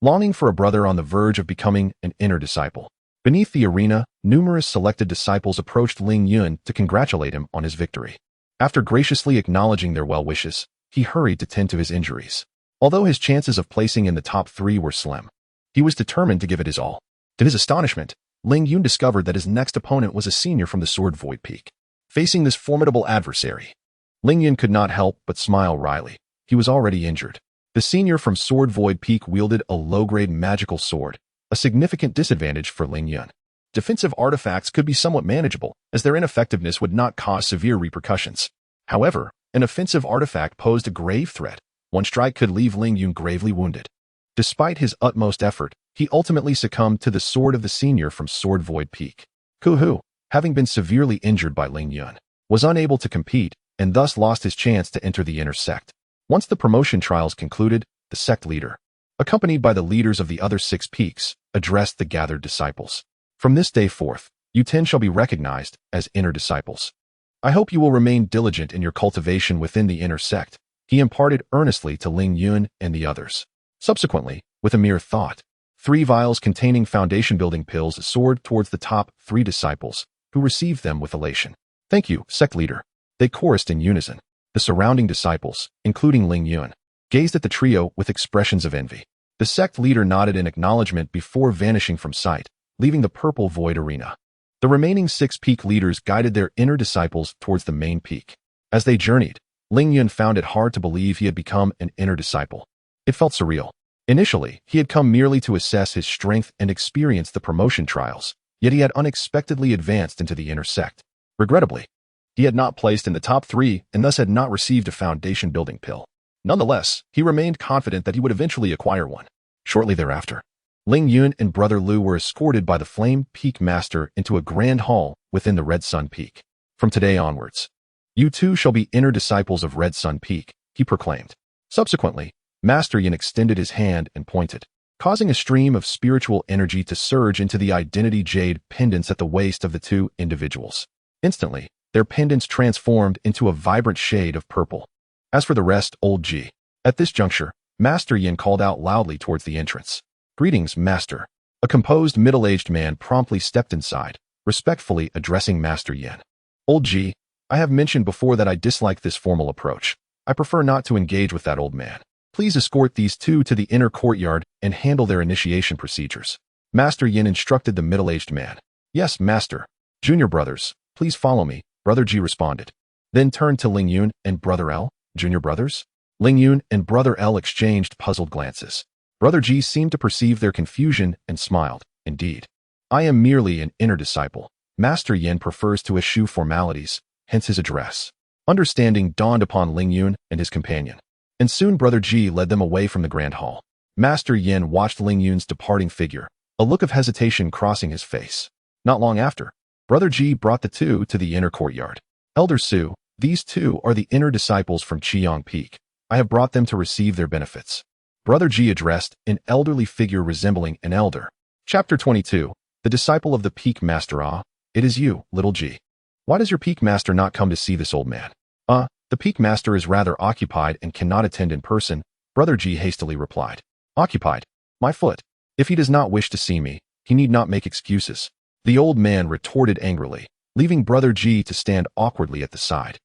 longing for a brother on the verge of becoming an inner disciple. Beneath the arena, numerous selected disciples approached Ling Yun to congratulate him on his victory. After graciously acknowledging their well wishes, he hurried to tend to his injuries. Although his chances of placing in the top 3 were slim, he was determined to give it his all. To his astonishment, Ling Yun discovered that his next opponent was a senior from the Sword Void Peak. Facing this formidable adversary, Ling Yun could not help but smile wryly. He was already injured. The senior from Sword Void Peak wielded a low-grade magical sword, a significant disadvantage for Ling Yun. Defensive artifacts could be somewhat manageable, as their ineffectiveness would not cause severe repercussions. However, an offensive artifact posed a grave threat. One strike could leave Ling Yun gravely wounded. Despite his utmost effort, he ultimately succumbed to the sword of the senior from Sword Void Peak. Kuhu, having been severely injured by Ling Yun, was unable to compete and thus lost his chance to enter the inner sect. Once the promotion trials concluded, the sect leader, accompanied by the leaders of the other 6 peaks, addressed the gathered disciples. From this day forth, you 10 shall be recognized as inner disciples. I hope you will remain diligent in your cultivation within the inner sect, he imparted earnestly to Ling Yun and the others. Subsequently, with a mere thought, 3 vials containing foundation-building pills soared towards the top 3 disciples, who received them with elation. "Thank you, sect leader," they chorused in unison. The surrounding disciples, including Ling Yun, gazed at the trio with expressions of envy. The sect leader nodded in acknowledgement before vanishing from sight, leaving the purple void arena. The remaining 6 peak leaders guided their inner disciples towards the main peak. As they journeyed, Ling Yun found it hard to believe he had become an inner disciple. It felt surreal. Initially, he had come merely to assess his strength and experience the promotion trials, yet he had unexpectedly advanced into the inner sect. Regrettably, he had not placed in the top 3 and thus had not received a foundation-building pill. Nonetheless, he remained confident that he would eventually acquire one. Shortly thereafter, Ling Yun and Brother Lu were escorted by the Flame Peak Master into a grand hall within the Red Sun Peak. From today onwards, you too shall be inner disciples of Red Sun Peak, he proclaimed. Subsequently, Master Yin extended his hand and pointed, causing a stream of spiritual energy to surge into the identity jade pendants at the waist of the 2 individuals. Instantly, their pendants transformed into a vibrant shade of purple. As for the rest, Old G. At this juncture, Master Yin called out loudly towards the entrance. Greetings, Master. A composed middle-aged man promptly stepped inside, respectfully addressing Master Yin. Old G, I have mentioned before that I dislike this formal approach. I prefer not to engage with that old man. Please escort these 2 to the inner courtyard and handle their initiation procedures. Master Yin instructed the middle-aged man. Yes, Master. Junior brothers, please follow me, Brother G responded. Then turned to Ling Yun and Brother L. Junior brothers? Ling Yun and Brother L exchanged puzzled glances. Brother G seemed to perceive their confusion and smiled. Indeed. I am merely an inner disciple. Master Yin prefers to eschew formalities, hence his address. Understanding dawned upon Ling Yun and his companion. And soon Brother G led them away from the grand hall. Master Yin watched Ling Yun's departing figure, a look of hesitation crossing his face. Not long after, Brother G brought the 2 to the inner courtyard. Elder Su, these 2 are the inner disciples from Qiyang Peak. I have brought them to receive their benefits. Brother G addressed an elderly figure resembling an elder. Chapter 22, The Disciple of the Peak Master. Ah, it is you, little G. Why does your Peak Master not come to see this old man? The Peak Master is rather occupied and cannot attend in person, Brother G hastily replied. Occupied? My foot. If he does not wish to see me, he need not make excuses. The old man retorted angrily, leaving Brother G to stand awkwardly at the side.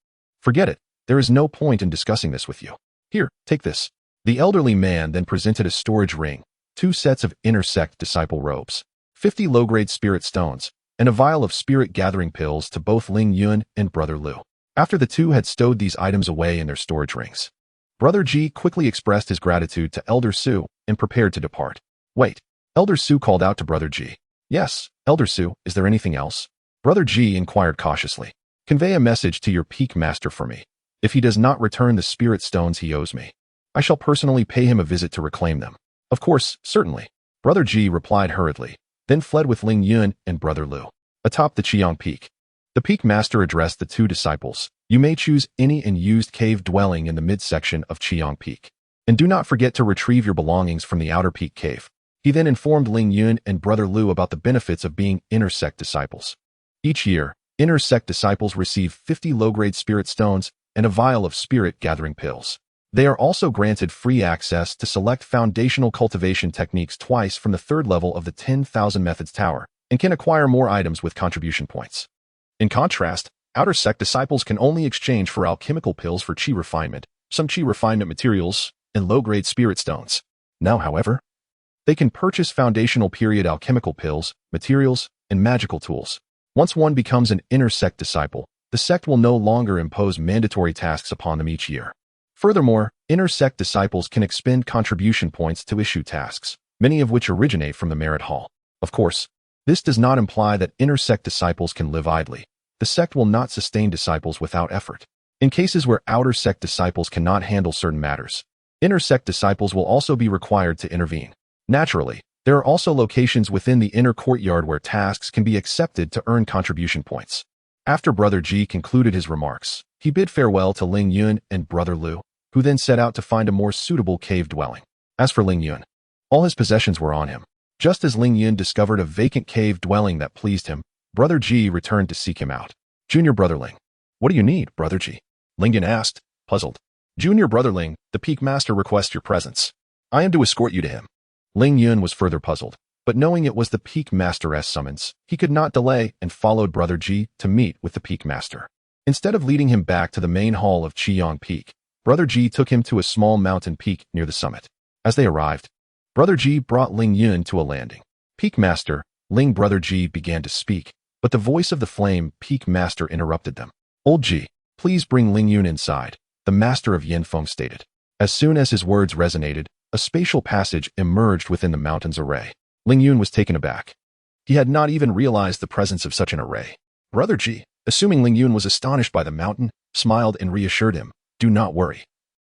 Forget it. There is no point in discussing this with you. Here, take this. The elderly man then presented a storage ring, 2 sets of inner sect disciple robes, 50 low-grade spirit stones, and a vial of spirit gathering pills to both Ling Yun and Brother Lu. After the 2 had stowed these items away in their storage rings, Brother G quickly expressed his gratitude to Elder Su and prepared to depart. Wait, Elder Su called out to Brother G. Yes, Elder Su, is there anything else? Brother G inquired cautiously. Convey a message to your Peak Master for me. If he does not return the spirit stones he owes me, I shall personally pay him a visit to reclaim them. Of course, certainly. Brother G replied hurriedly, then fled with Ling Yun and Brother Lu. Atop the Qiyang Peak, the Peak Master addressed the 2 disciples. You may choose any unused cave dwelling in the midsection of Qiyang Peak. And do not forget to retrieve your belongings from the outer peak cave. He then informed Ling Yun and Brother Lu about the benefits of being inner sect disciples. Each year, inner sect disciples receive 50 low-grade spirit stones and a vial of spirit gathering pills. They are also granted free access to select foundational cultivation techniques twice from the 3rd level of the 10,000 Methods Tower, and can acquire more items with contribution points. In contrast, outer sect disciples can only exchange for alchemical pills for chi refinement, some chi refinement materials, and low-grade spirit stones. Now, however, they can purchase foundational period alchemical pills, materials, and magical tools. Once one becomes an inner sect disciple, the sect will no longer impose mandatory tasks upon them each year. Furthermore, inner sect disciples can expend contribution points to issue tasks, many of which originate from the merit hall. Of course, this does not imply that inner sect disciples can live idly. The sect will not sustain disciples without effort. In cases where outer sect disciples cannot handle certain matters, inner sect disciples will also be required to intervene. Naturally, there are also locations within the inner courtyard where tasks can be accepted to earn contribution points. After Brother G concluded his remarks, he bid farewell to Ling Yun and Brother Lu, who then set out to find a more suitable cave dwelling. As for Ling Yun, all his possessions were on him. Just as Ling Yun discovered a vacant cave dwelling that pleased him, Brother G returned to seek him out. Junior Brother Ling. What do you need, Brother G? Ling Yun asked, puzzled. Junior Brother Ling, the Peak Master requests your presence. I am to escort you to him. Ling Yun was further puzzled, but knowing it was the Peak Master's summons, he could not delay and followed Brother G to meet with the Peak Master. Instead of leading him back to the main hall of Qiyang Peak, Brother G took him to a small mountain peak near the summit. As they arrived, Brother G brought Ling Yun to a landing. Peak Master, Ling Brother G began to speak, But the voice of the Flame Peak Master interrupted them. "Old Ji, please bring Ling Yun inside," the master of Yinfeng stated. As soon as his words resonated, a spatial passage emerged within the mountain's array. Ling Yun was taken aback. He had not even realized the presence of such an array. Brother Ji, assuming Ling Yun was astonished by the mountain, smiled and reassured him, "Do not worry.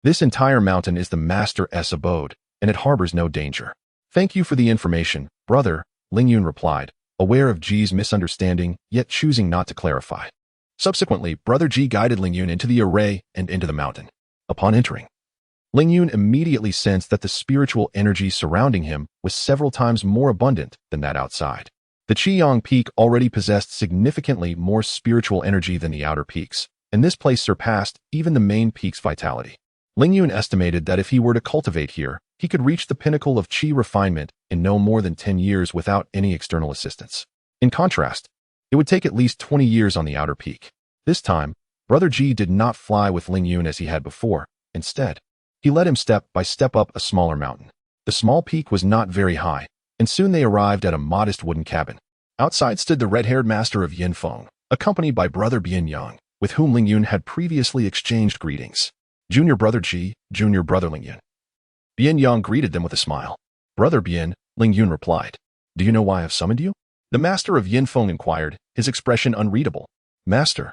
This entire mountain is the Master's abode, and it harbors no danger." "Thank you for the information, brother," Ling Yun replied, aware of Ji's misunderstanding, yet choosing not to clarify. Subsequently, Brother Ji guided Ling Yun into the array and into the mountain. Upon entering, Ling Yun immediately sensed that the spiritual energy surrounding him was several times more abundant than that outside. The Qiyang Peak already possessed significantly more spiritual energy than the outer peaks, and this place surpassed even the main peak's vitality. Ling Yun estimated that if he were to cultivate here, he could reach the pinnacle of Qi refinement in no more than 10 years without any external assistance. In contrast, it would take at least 20 years on the outer peak. This time, Brother Ji did not fly with Ling Yun as he had before. Instead, he led him step by step up a smaller mountain. The small peak was not very high, and soon they arrived at a modest wooden cabin. Outside stood the red-haired master of Yinfeng, accompanied by Brother Bianyang, with whom Ling Yun had previously exchanged greetings. "Junior Brother Ji, Junior Brother Ling Yun." Bianyang greeted them with a smile. "Brother Bian," Ling Yun replied. "Do you know why I've summoned you?" The master of Yinfeng inquired, his expression unreadable. "Master,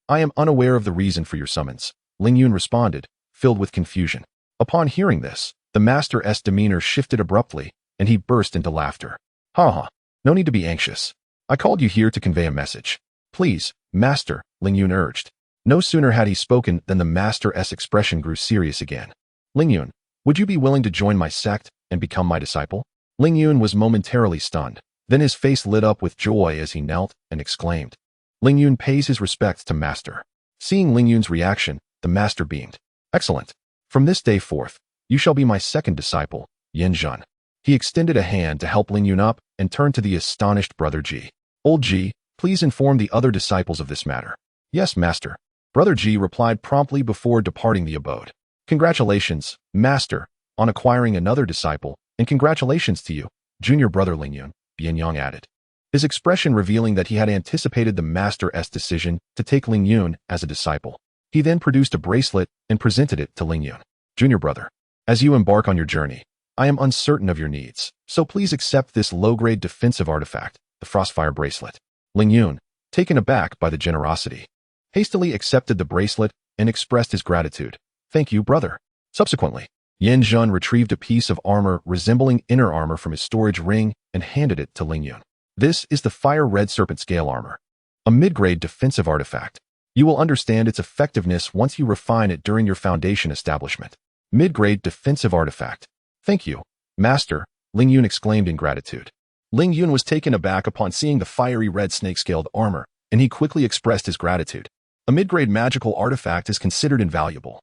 I am unaware of the reason for your summons," Ling Yun responded, filled with confusion. Upon hearing this, the master's demeanor shifted abruptly, and he burst into laughter. "Ha ha, no need to be anxious. I called you here to convey a message." "Please, master," Ling Yun urged. No sooner had he spoken than the master's expression grew serious again. "Ling Yun, would you be willing to join my sect and become my disciple?" Ling Yun was momentarily stunned. Then his face lit up with joy as he knelt and exclaimed, "Ling Yun pays his respects to master." Seeing Ling Yun's reaction, the master beamed. "Excellent. From this day forth, you shall be my second disciple, Yin Zhen." He extended a hand to help Ling Yun up and turned to the astonished Brother Ji. "Old Ji, please inform the other disciples of this matter." "Yes, master." Brother Ji replied promptly before departing the abode. "Congratulations, master, on acquiring another disciple, and congratulations to you, Junior Brother Ling Yun," Bianyang added, his expression revealing that he had anticipated the master's decision to take Ling Yun as a disciple. He then produced a bracelet and presented it to Ling Yun. "Junior Brother, as you embark on your journey, I am uncertain of your needs, so please accept this low-grade defensive artifact, the Frostfire Bracelet." Ling Yun, taken aback by the generosity, hastily accepted the bracelet and expressed his gratitude. "Thank you, brother." Subsequently, Yin Zhen retrieved a piece of armor resembling inner armor from his storage ring and handed it to Ling Yun. "This is the Fire Red Serpent Scale Armor, a mid-grade defensive artifact. You will understand its effectiveness once you refine it during your foundation establishment." Mid-grade defensive artifact. "Thank you, master," Ling Yun exclaimed in gratitude. Ling Yun was taken aback upon seeing the fiery red snake-scaled armor, and he quickly expressed his gratitude. A mid-grade magical artifact is considered invaluable,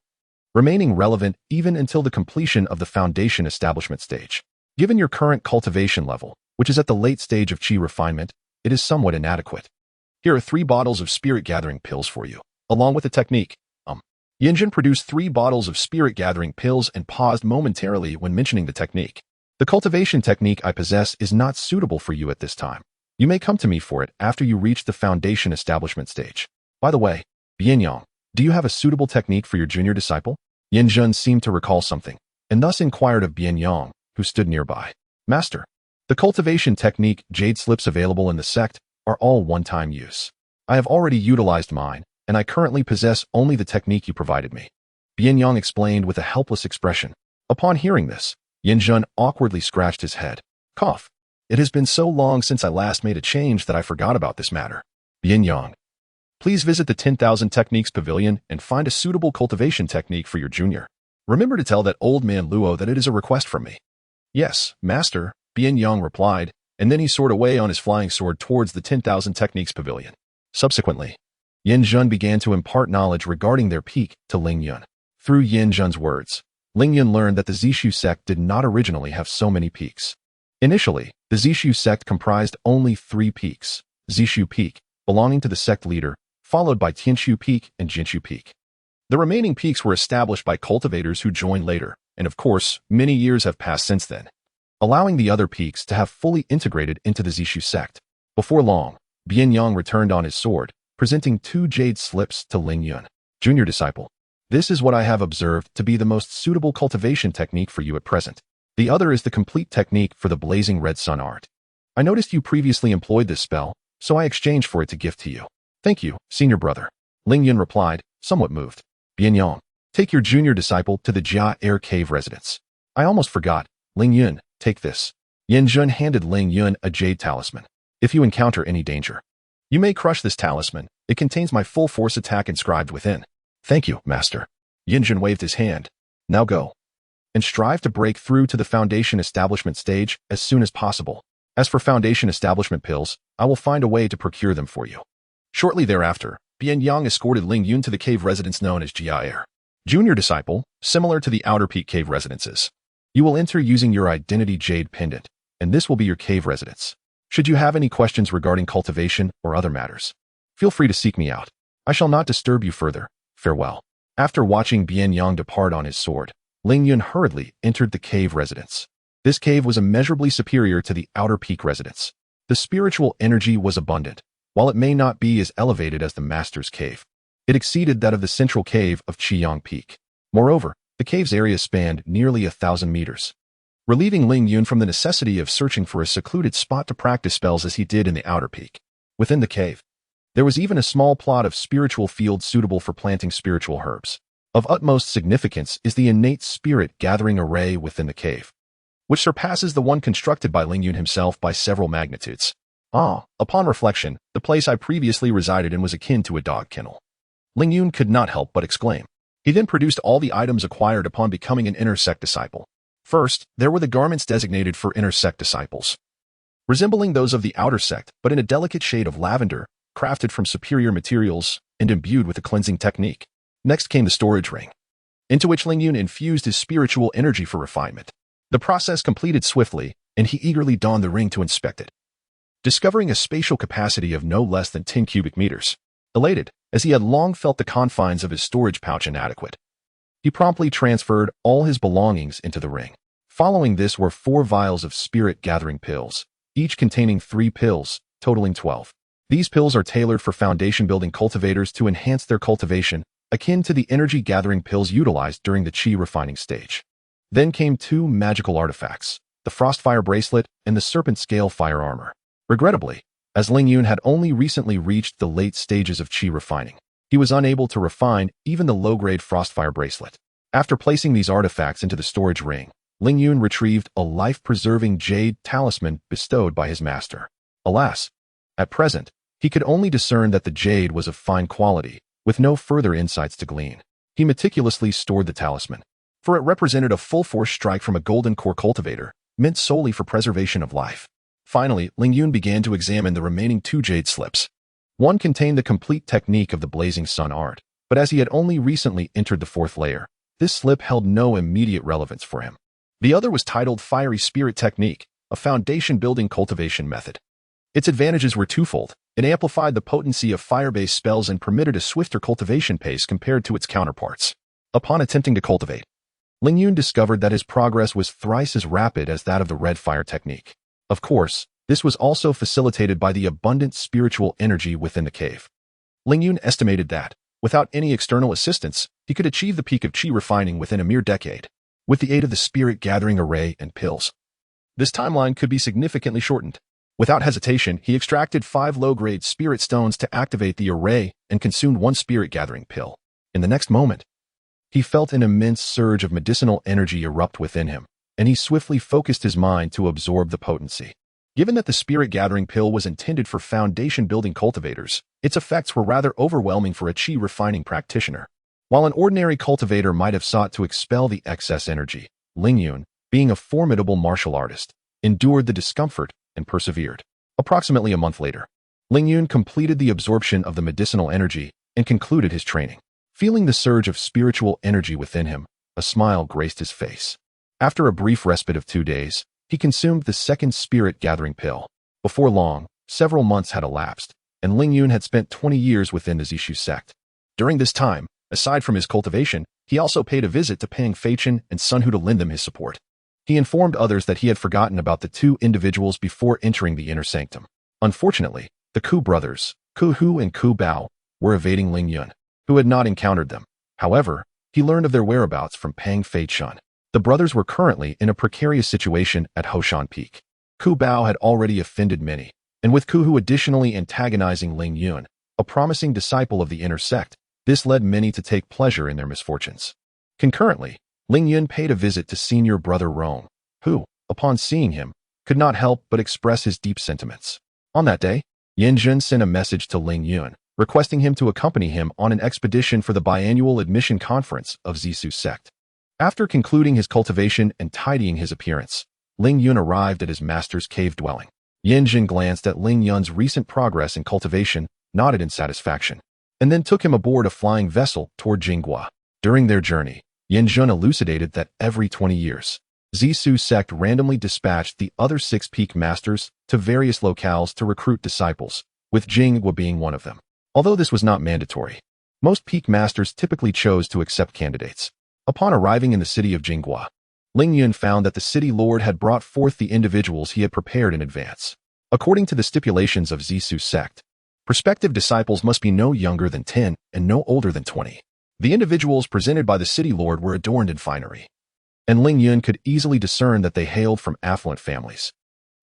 remaining relevant even until the completion of the foundation establishment stage. Given your current cultivation level, which is at the late stage of Qi refinement, it is somewhat inadequate. Here are 3 bottles of spirit-gathering pills for you, along with a technique. Yinjin produced 3 bottles of spirit-gathering pills and paused momentarily when mentioning the technique. "The cultivation technique I possess is not suitable for you at this time. You may come to me for it after you reach the foundation establishment stage. By the way, Bianyang, do you have a suitable technique for your junior disciple?" Yinjun seemed to recall something, and thus inquired of Bianyang, who stood nearby. "Master, the cultivation technique jade slips available in the sect are all one-time use. I have already utilized mine, and I currently possess only the technique you provided me," Bianyang explained with a helpless expression. Upon hearing this, Yinjun awkwardly scratched his head. Cough. "It has been so long since I last made a change that I forgot about this matter. Bianyang, please visit the 10,000 Techniques Pavilion and find a suitable cultivation technique for your junior. Remember to tell that old man Luo that it is a request from me." "Yes, master," Bianyang replied, and then he soared away on his flying sword towards the 10,000 Techniques Pavilion. Subsequently, Yin Zhen began to impart knowledge regarding their peak to Ling Yun. Through Yin Zhen's words, Ling Yun learned that the Zishu sect did not originally have so many peaks. Initially, the Zishu sect comprised only 3 peaks: Zishu Peak, belonging to the sect leader, followed by Tianshu Peak and Jinshu Peak. The remaining peaks were established by cultivators who joined later, and of course, many years have passed since then, allowing the other peaks to have fully integrated into the Zishu sect. Before long, Bian Yang returned on his sword, presenting 2 jade slips to Ling Yun. Junior disciple, this is what I have observed to be the most suitable cultivation technique for you at present. The other is the complete technique for the blazing red sun art. I noticed you previously employed this spell, so I exchanged for it to gift to you. Thank you, senior brother. Ling Yun replied, somewhat moved. Bian Yang, take your junior disciple to the Jia Air Cave residence. I almost forgot. Ling Yun, take this. Yin Jun handed Ling Yun a jade talisman. If you encounter any danger, you may crush this talisman. It contains my full force attack inscribed within. Thank you, master. Yin Jun waved his hand. Now go. And strive to break through to the foundation establishment stage as soon as possible. As for foundation establishment pills, I will find a way to procure them for you. Shortly thereafter, Bian Yang escorted Ling Yun to the cave residence known as Jia Air. Junior disciple, similar to the Outer Peak cave residences. You will enter using your identity jade pendant, and this will be your cave residence. Should you have any questions regarding cultivation or other matters, feel free to seek me out. I shall not disturb you further. Farewell. After watching Bian Yang depart on his sword, Ling Yun hurriedly entered the cave residence. This cave was immeasurably superior to the Outer Peak residence. The spiritual energy was abundant. While it may not be as elevated as the Master's Cave, it exceeded that of the central cave of Qiyang Peak. Moreover, the cave's area spanned nearly 1,000 meters, relieving Ling Yun from the necessity of searching for a secluded spot to practice spells as he did in the Outer Peak. Within the cave, there was even a small plot of spiritual field suitable for planting spiritual herbs. Of utmost significance is the innate spirit gathering array within the cave, which surpasses the one constructed by Ling Yun himself by several magnitudes. Upon reflection, the place I previously resided in was akin to a dog kennel. Ling Yun could not help but exclaim. He then produced all the items acquired upon becoming an inner sect disciple. First, there were the garments designated for inner sect disciples, resembling those of the outer sect, but in a delicate shade of lavender, crafted from superior materials and imbued with a cleansing technique. Next came the storage ring, into which Ling Yun infused his spiritual energy for refinement. The process completed swiftly, and he eagerly donned the ring to inspect it, discovering a spatial capacity of no less than 10 cubic meters. Elated, as he had long felt the confines of his storage pouch inadequate, he promptly transferred all his belongings into the ring. Following this were 4 vials of spirit-gathering pills, each containing 3 pills, totaling 12. These pills are tailored for foundation-building cultivators to enhance their cultivation, akin to the energy-gathering pills utilized during the Qi refining stage. Then came 2 magical artifacts, the Frostfire Bracelet and the Serpent Scale Fire Armor. Regrettably, as Ling Yun had only recently reached the late stages of Qi refining, he was unable to refine even the low-grade Frostfire Bracelet. After placing these artifacts into the storage ring, Ling Yun retrieved a life-preserving jade talisman bestowed by his master. Alas, at present, he could only discern that the jade was of fine quality, with no further insights to glean. He meticulously stored the talisman, for it represented a full-force strike from a golden core cultivator, meant solely for preservation of life. Finally, Ling Yun began to examine the remaining 2 jade slips. One contained the complete technique of the blazing sun art, but as he had only recently entered the 4th layer, this slip held no immediate relevance for him. The other was titled Fiery Spirit Technique, a foundation-building cultivation method. Its advantages were twofold. It amplified the potency of fire-based spells and permitted a swifter cultivation pace compared to its counterparts. Upon attempting to cultivate, Ling Yun discovered that his progress was thrice as rapid as that of the red fire technique. Of course, this was also facilitated by the abundant spiritual energy within the cave. Ling Yun estimated that, without any external assistance, he could achieve the peak of Qi refining within a mere decade, with the aid of the spirit-gathering array and pills. This timeline could be significantly shortened. Without hesitation, he extracted 5 low-grade spirit stones to activate the array and consumed 1 spirit-gathering pill. In the next moment, he felt an immense surge of medicinal energy erupt within him, and he swiftly focused his mind to absorb the potency. Given that the spirit-gathering pill was intended for foundation-building cultivators, its effects were rather overwhelming for a Qi refining practitioner. While an ordinary cultivator might have sought to expel the excess energy, Ling Yun, being a formidable martial artist, endured the discomfort and persevered. Approximately a month later, Ling Yun completed the absorption of the medicinal energy and concluded his training. Feeling the surge of spiritual energy within him, a smile graced his face. After a brief respite of 2 days, he consumed the 2nd spirit-gathering pill. Before long, several months had elapsed, and Ling Yun had spent 20 years within the Zishu sect. During this time, aside from his cultivation, he also paid a visit to Pang Feichen and Sun Hu to lend them his support. He informed others that he had forgotten about the 2 individuals before entering the inner sanctum. Unfortunately, The Ku brothers, Ku Hu and Ku Bao, were evading Ling Yun, who had not encountered them. However, he learned of their whereabouts from Pang Fei Chun. The brothers were currently in a precarious situation at Hoshan Peak. Ku Bao had already offended many, and with Ku Hu additionally antagonizing Ling Yun, a promising disciple of the inner sect, this led many to take pleasure in their misfortunes. Concurrently, Ling Yun paid a visit to senior brother Rong, who, upon seeing him, could not help but express his deep sentiments. On that day, Yin Jun sent a message to Ling Yun, requesting him to accompany him on an expedition for the biannual admission conference of Zisu's sect. After concluding his cultivation and tidying his appearance, Ling Yun arrived at his master's cave dwelling. Yin Jun glanced at Ling Yun's recent progress in cultivation, nodded in satisfaction, and then took him aboard a flying vessel toward Jinghua. During their journey, Yin Jun elucidated that every 20 years, Zisu's sect randomly dispatched the other 6 peak masters to various locales to recruit disciples, with Jinghua being one of them. Although this was not mandatory, most peak masters typically chose to accept candidates. Upon arriving in the city of Jinghua, Ling Yun found that the city lord had brought forth the individuals he had prepared in advance. According to the stipulations of Zisu's sect, prospective disciples must be no younger than 10 and no older than 20. The individuals presented by the city lord were adorned in finery, and Ling Yun could easily discern that they hailed from affluent families.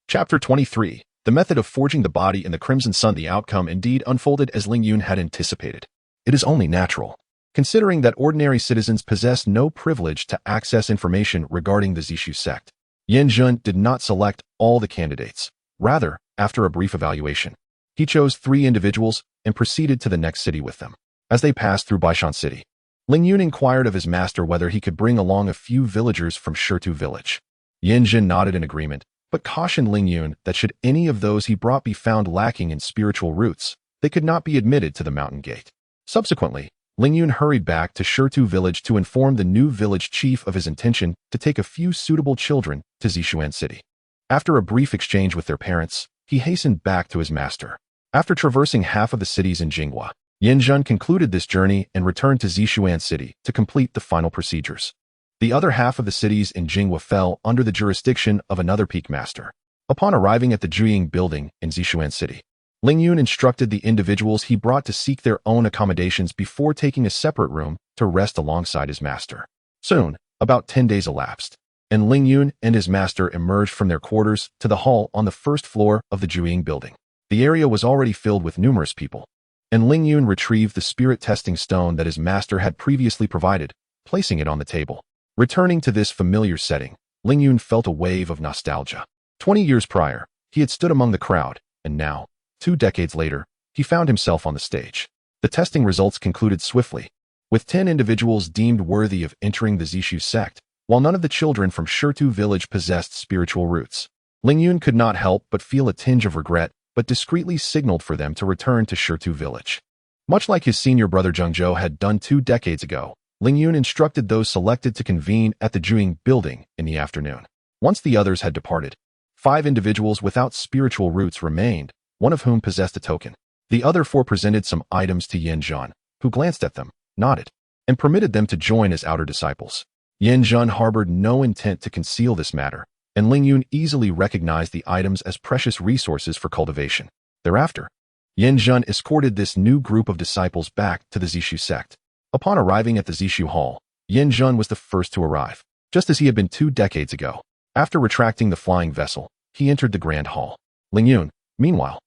Chapter 23. The method of forging the body in the Crimson Sun. The outcome indeed unfolded as Ling Yun had anticipated. It is only natural, considering that ordinary citizens possess no privilege to access information regarding the Zishu sect. Yin Jun did not select all the candidates. Rather, after a brief evaluation, he chose 3 individuals and proceeded to the next city with them. As they passed through Baishan City, Ling Yun inquired of his master whether he could bring along a few villagers from Shirtu village. Yin Jun nodded in agreement, but cautioned Ling Yun that should any of those he brought be found lacking in spiritual roots, they could not be admitted to the mountain gate. Subsequently, Ling Yun hurried back to Shirtu village to inform the new village chief of his intention to take a few suitable children to Zishuan City. After a brief exchange with their parents, he hastened back to his master. After traversing half of the cities in Jinghua, Yin Jun concluded this journey and returned to Zishuan City to complete the final procedures. The other half of the cities in Jinghua fell under the jurisdiction of another peak master. Upon arriving at the Juying building in Zishuan City, Ling Yun instructed the individuals he brought to seek their own accommodations before taking a separate room to rest alongside his master. Soon, about 10 days elapsed, and Ling Yun and his master emerged from their quarters to the hall on the first floor of the Juying building. The area was already filled with numerous people, and Ling Yun retrieved the spirit testing stone that his master had previously provided, placing it on the table. Returning to this familiar setting, Ling Yun felt a wave of nostalgia. 20 years prior, he had stood among the crowd, and now, 2 decades later, he found himself on the stage. The testing results concluded swiftly, with 10 individuals deemed worthy of entering the Zishu sect, while none of the children from Shirtu village possessed spiritual roots. Ling Yun could not help but feel a tinge of regret, but discreetly signaled for them to return to Shirtu village. Much like his senior brother Zhengzhou had done 2 decades ago, Ling Yun instructed those selected to convene at the Juying building in the afternoon. Once the others had departed, 5 individuals without spiritual roots remained, one of whom possessed a token. The other 4 presented some items to Yin Jun, who glanced at them, nodded, and permitted them to join as outer disciples. Yin Jun harbored no intent to conceal this matter, and Ling Yun easily recognized the items as precious resources for cultivation. Thereafter, Yin Jun escorted this new group of disciples back to the Zishu sect. Upon arriving at the Zishu hall, Yin Jun was the first to arrive, just as he had been 2 decades ago. After retracting the flying vessel, he entered the grand hall. Ling Yun, meanwhile,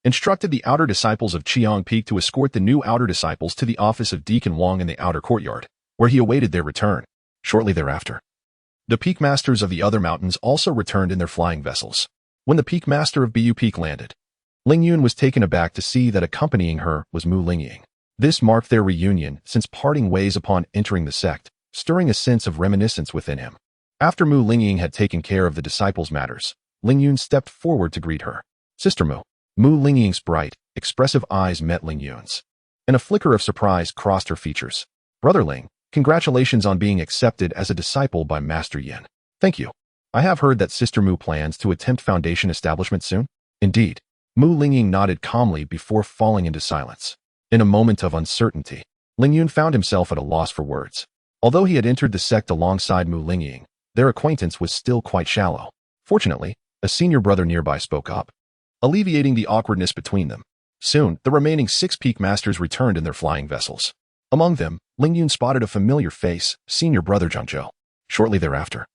instructed the outer disciples of Qiang Peak to escort the new outer disciples to the office of Deacon Wang in the outer courtyard, where he awaited their return. Shortly thereafter, the peak masters of the other mountains also returned in their flying vessels. When the peak master of Bu Peak landed, Ling Yun was taken aback to see that accompanying her was Mu Lingying. This marked their reunion since parting ways upon entering the sect, stirring a sense of reminiscence within him. After Mu Lingying had taken care of the disciples' matters, Ling Yun stepped forward to greet her. Sister Mu. Mu Lingying's bright, expressive eyes met Ling Yun's, and a flicker of surprise crossed her features. Brother Ling, congratulations on being accepted as a disciple by Master Yin. Thank you. I have heard that Sister Mu plans to attempt foundation establishment soon. Indeed. Mu Lingying nodded calmly before falling into silence. In a moment of uncertainty, Ling Yun found himself at a loss for words. Although he had entered the sect alongside Mu Lingying, their acquaintance was still quite shallow. Fortunately, a senior brother nearby spoke up. alleviating the awkwardness between them. Soon, the remaining 6 peak masters returned in their flying vessels. Among them, Ling Yun spotted a familiar face, senior brother Zhang Zhou. Shortly thereafter,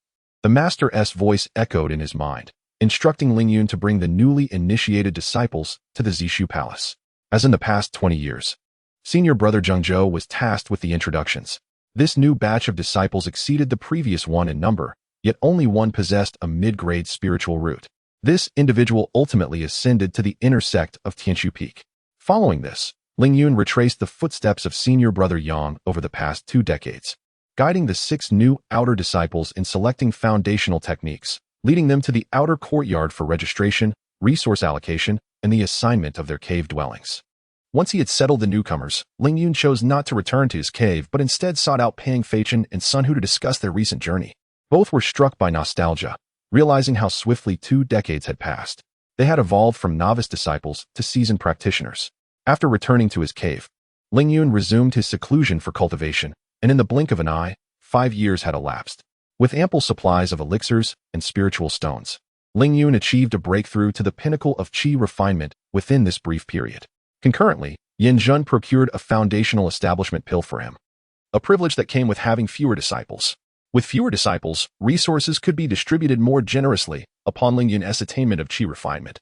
the master's voice echoed in his mind, instructing Ling Yun to bring the newly initiated disciples to the Zishu Palace. As in the past 20 years, senior brother Zhang Zhou was tasked with the introductions. This new batch of disciples exceeded the previous one in number, yet only one possessed a mid-grade spiritual root. This individual ultimately ascended to the inner sect of Tianshu Peak. Following this, Ling Yun retraced the footsteps of senior brother Yang over the past 2 decades, guiding the 6 new outer disciples in selecting foundational techniques, leading them to the outer courtyard for registration, resource allocation, and the assignment of their cave dwellings. Once he had settled the newcomers, Ling Yun chose not to return to his cave but instead sought out Pang Feichen and Sun Hu to discuss their recent journey. Both were struck by nostalgia, realizing how swiftly 2 decades had passed. They had evolved from novice disciples to seasoned practitioners. After returning to his cave, Ling Yun resumed his seclusion for cultivation, and in the blink of an eye, 5 years had elapsed. With ample supplies of elixirs and spiritual stones, Ling Yun achieved a breakthrough to the pinnacle of qi refinement within this brief period. Concurrently, Yin Zhen procured a foundational establishment pill for him, a privilege that came with having fewer disciples. With fewer disciples, resources could be distributed more generously upon Ling Yun's attainment of qi refinement.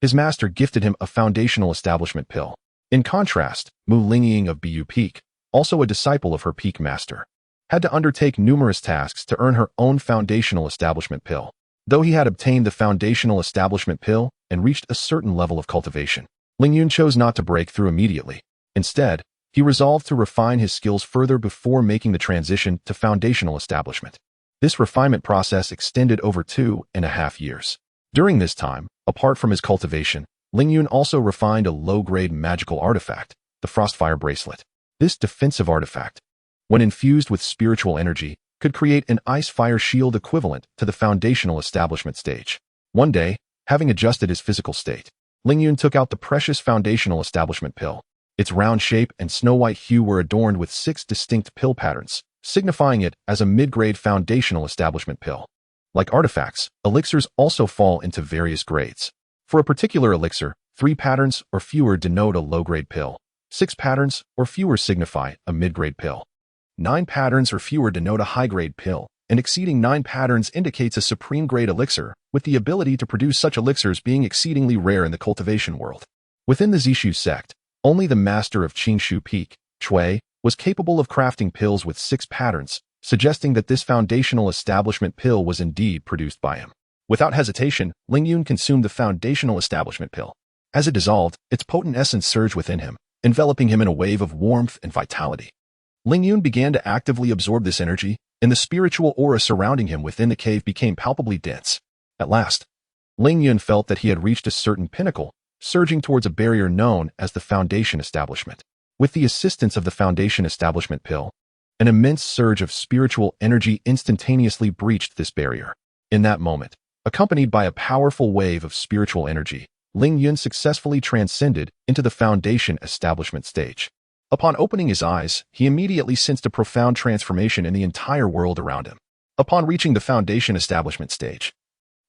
His master gifted him a foundational establishment pill. In contrast, Mu Lingying of Bu Peak, also a disciple of her peak master, had to undertake numerous tasks to earn her own foundational establishment pill. Though he had obtained the foundational establishment pill and reached a certain level of cultivation, Ling Yun chose not to break through immediately. Instead, he resolved to refine his skills further before making the transition to foundational establishment. This refinement process extended over 2.5 years. During this time, apart from his cultivation, Ling Yun also refined a low-grade magical artifact, the Frostfire Bracelet. This defensive artifact, when infused with spiritual energy, could create an ice-fire shield equivalent to the foundational establishment stage. One day, having adjusted his physical state, Ling Yun took out the precious foundational establishment pill. Its round shape and snow-white hue were adorned with 6 distinct pill patterns, signifying it as a mid-grade foundational establishment pill. Like artifacts, elixirs also fall into various grades. For a particular elixir, 3 patterns or fewer denote a low-grade pill. 6 patterns or fewer signify a mid-grade pill. 9 patterns or fewer denote a high-grade pill, and exceeding 9 patterns indicates a supreme-grade elixir, with the ability to produce such elixirs being exceedingly rare in the cultivation world. Within the Zishu sect, only the master of Qingshu Peak, Chui, was capable of crafting pills with 6 patterns, suggesting that this foundational establishment pill was indeed produced by him. Without hesitation, Ling Yun consumed the foundational establishment pill. As it dissolved, its potent essence surged within him, enveloping him in a wave of warmth and vitality. Ling Yun began to actively absorb this energy, and the spiritual aura surrounding him within the cave became palpably dense. At last, Ling Yun felt that he had reached a certain pinnacle, surging towards a barrier known as the Foundation Establishment. With the assistance of the Foundation Establishment pill, an immense surge of spiritual energy instantaneously breached this barrier. In that moment, accompanied by a powerful wave of spiritual energy, Ling Yun successfully transcended into the Foundation Establishment stage. Upon opening his eyes, he immediately sensed a profound transformation in the entire world around him. Upon reaching the Foundation Establishment stage,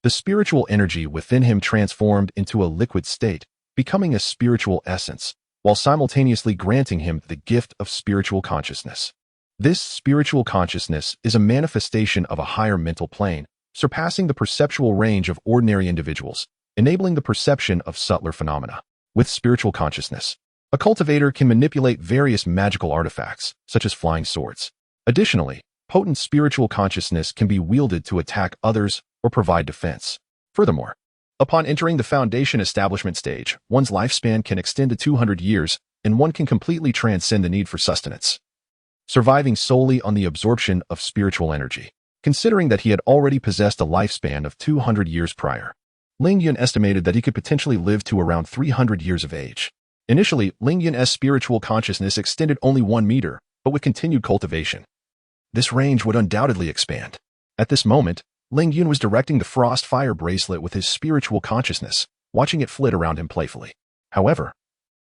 the spiritual energy within him transformed into a liquid state, becoming a spiritual essence, while simultaneously granting him the gift of spiritual consciousness. This spiritual consciousness is a manifestation of a higher mental plane, surpassing the perceptual range of ordinary individuals, enabling the perception of subtler phenomena. With spiritual consciousness, a cultivator can manipulate various magical artifacts, such as flying swords. Additionally, potent spiritual consciousness can be wielded to attack others or provide defense. Furthermore, upon entering the Foundation Establishment stage, one's lifespan can extend to 200 years, and one can completely transcend the need for sustenance, surviving solely on the absorption of spiritual energy. Considering that he had already possessed a lifespan of 200 years prior, Ling Yun estimated that he could potentially live to around 300 years of age. Initially, Ling Yun's spiritual consciousness extended only 1 meter, but with continued cultivation, this range would undoubtedly expand. At this moment, Ling Yun was directing the Frostfire Bracelet with his spiritual consciousness, watching it flit around him playfully. However,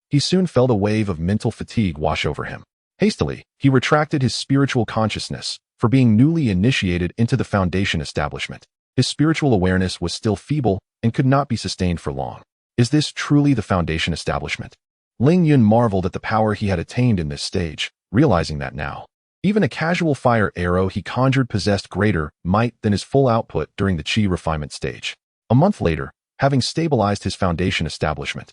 he soon felt a wave of mental fatigue wash over him. Hastily, he retracted his spiritual consciousness, for being newly initiated into the Foundation Establishment. His spiritual awareness was still feeble and could not be sustained for long. Is this truly the foundation establishment? Ling Yun marveled at the power he had attained in this stage, realizing that now, even a casual fire arrow he conjured possessed greater might than his full output during the Qi refinement stage. A month later, having stabilized his foundation establishment,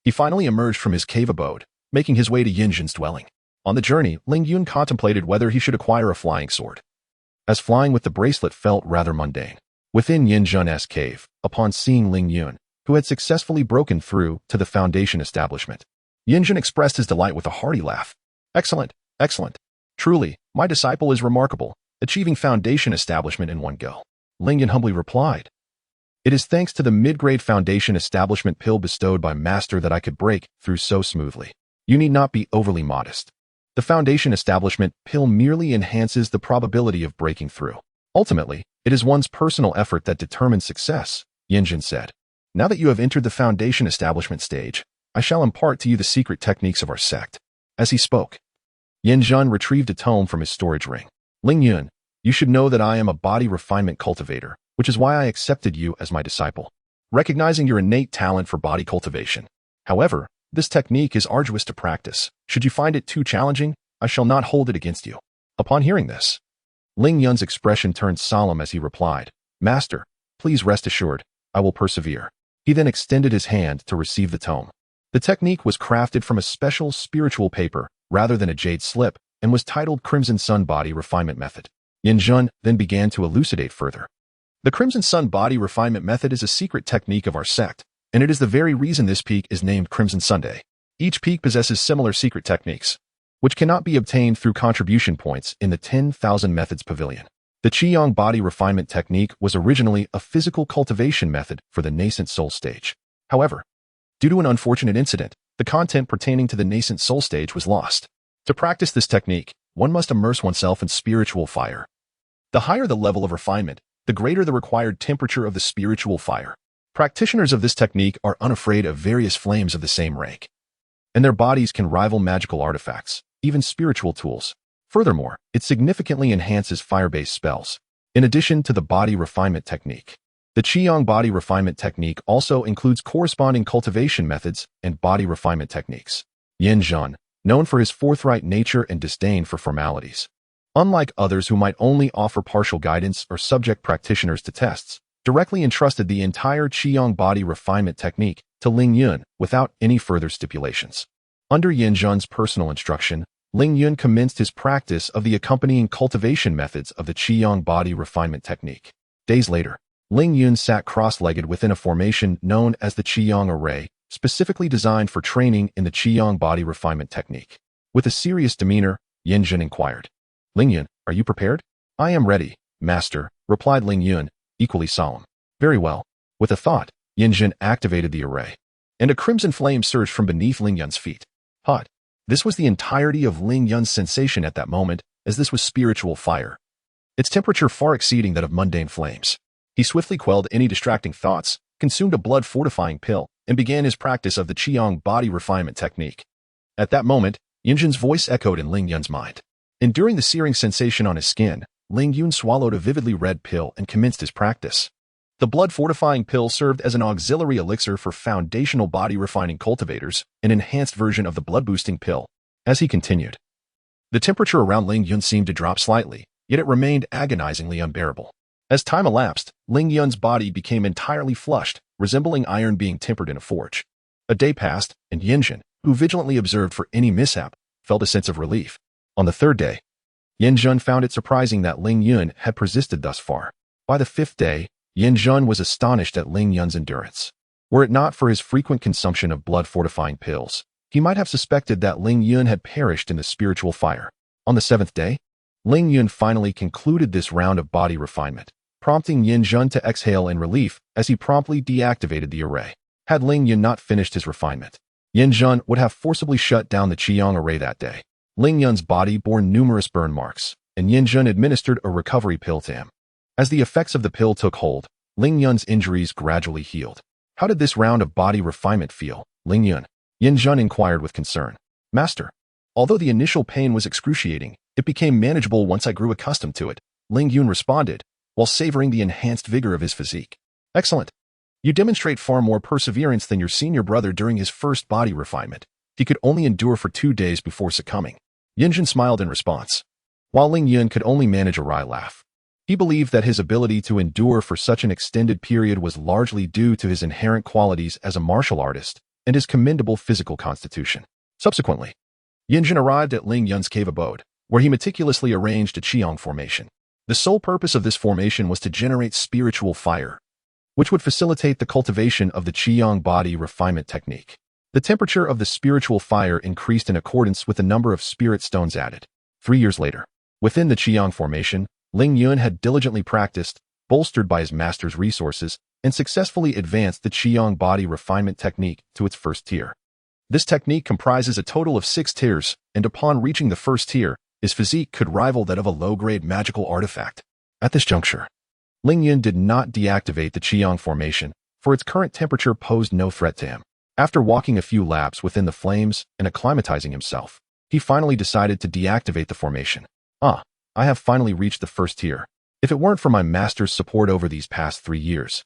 he finally emerged from his cave abode, making his way to Yin Jun's dwelling. On the journey, Ling Yun contemplated whether he should acquire a flying sword, as flying with the bracelet felt rather mundane. Within Yin Jun's cave, upon seeing Ling Yun, who had successfully broken through to the foundation establishment, Yin Jun expressed his delight with a hearty laugh. Excellent, excellent. Truly, my disciple is remarkable, achieving foundation establishment in one go. Ling Yun humbly replied. It is thanks to the mid-grade foundation establishment pill bestowed by Master that I could break through so smoothly. You need not be overly modest. The foundation establishment pill merely enhances the probability of breaking through. Ultimately, it is one's personal effort that determines success, Yin Jun said. Now that you have entered the foundation establishment stage, I shall impart to you the secret techniques of our sect. As he spoke, Yin Jun retrieved a tome from his storage ring. Ling Yun, you should know that I am a body refinement cultivator, which is why I accepted you as my disciple, recognizing your innate talent for body cultivation. However, this technique is arduous to practice. Should you find it too challenging, I shall not hold it against you. Upon hearing this, Ling Yun's expression turned solemn as he replied, Master, please rest assured, I will persevere. He then extended his hand to receive the tome. The technique was crafted from a special spiritual paper rather than a jade slip and was titled Crimson Sun Body Refinement Method. Yin Jun then began to elucidate further. The Crimson Sun Body Refinement Method is a secret technique of our sect, and it is the very reason this peak is named Crimson Sunday. Each peak possesses similar secret techniques, which cannot be obtained through contribution points in the 10,000 Methods Pavilion. The Qiyang Body Refinement Technique was originally a physical cultivation method for the nascent soul stage. However, due to an unfortunate incident, the content pertaining to the nascent soul stage was lost. To practice this technique, one must immerse oneself in spiritual fire. The higher the level of refinement, the greater the required temperature of the spiritual fire. Practitioners of this technique are unafraid of various flames of the same rank, and their bodies can rival magical artifacts, even spiritual tools. Furthermore, it significantly enhances fire-based spells. In addition to the body refinement technique, the Qiyang body refinement technique also includes corresponding cultivation methods and body refinement techniques. Yin Jun, known for his forthright nature and disdain for formalities, unlike others who might only offer partial guidance or subject practitioners to tests, directly entrusted the entire Qiyang body refinement technique to Ling Yun without any further stipulations. Under Yin Jun's personal instruction, Ling Yun commenced his practice of the accompanying cultivation methods of the Qiyang body refinement technique. Days later, Ling Yun sat cross-legged within a formation known as the Qiyang Array, specifically designed for training in the Qiyang body refinement technique. With a serious demeanor, Yin Jun inquired, Ling Yun, are you prepared? I am ready, Master, replied Ling Yun, equally solemn. Very well. With a thought, Yin Jun activated the array, and a crimson flame surged from beneath Ling Yun's feet. Hot. This was the entirety of Ling Yun's sensation at that moment, as this was spiritual fire, its temperature far exceeding that of mundane flames. He swiftly quelled any distracting thoughts, consumed a blood-fortifying pill, and began his practice of the Qiyang body refinement technique. At that moment, Yin Jun's voice echoed in Ling Yun's mind. Enduring the searing sensation on his skin, Ling Yun swallowed a vividly red pill and commenced his practice. The blood-fortifying pill served as an auxiliary elixir for foundational body-refining cultivators, an enhanced version of the blood-boosting pill. As he continued, the temperature around Ling Yun seemed to drop slightly, yet it remained agonizingly unbearable. As time elapsed, Ling Yun's body became entirely flushed, resembling iron being tempered in a forge. A day passed, and Yin Jun, who vigilantly observed for any mishap, felt a sense of relief. On the third day, Yin Jun found it surprising that Ling Yun had persisted thus far. By the fifth day, Yin Jun was astonished at Ling Yun's endurance. Were it not for his frequent consumption of blood-fortifying pills, he might have suspected that Ling Yun had perished in the spiritual fire. On the seventh day, Ling Yun finally concluded this round of body refinement, prompting Yin Jun to exhale in relief as he promptly deactivated the array. Had Ling Yun not finished his refinement, Yin Jun would have forcibly shut down the Qiyang array that day. Ling Yun's body bore numerous burn marks, and Yin Jun administered a recovery pill to him. As the effects of the pill took hold, Ling Yun's injuries gradually healed. How did this round of body refinement feel, Ling Yun? Yin Jun inquired with concern. Master, although the initial pain was excruciating, it became manageable once I grew accustomed to it, Ling Yun responded, while savoring the enhanced vigor of his physique. Excellent. You demonstrate far more perseverance than your senior brother during his first body refinement. He could only endure for 2 days before succumbing. Yin Jun smiled in response, while Ling Yun could only manage a wry laugh. He believed that his ability to endure for such an extended period was largely due to his inherent qualities as a martial artist and his commendable physical constitution. Subsequently, Yin Jun arrived at Ling Yun's cave abode, where he meticulously arranged a Qiyong formation. The sole purpose of this formation was to generate spiritual fire, which would facilitate the cultivation of the Qiyong body refinement technique. The temperature of the spiritual fire increased in accordance with the number of spirit stones added. 3 years later, within the Qiyong formation, Ling Yun had diligently practiced, bolstered by his master's resources, and successfully advanced the Qiyong body refinement technique to its first tier. This technique comprises a total of 6 tiers, and upon reaching the first tier, his physique could rival that of a low-grade magical artifact. At this juncture, Ling Yun did not deactivate the Qiyong formation, for its current temperature posed no threat to him. After walking a few laps within the flames and acclimatizing himself, he finally decided to deactivate the formation. I have finally reached the first tier. If it weren't for my master's support over these past 3 years,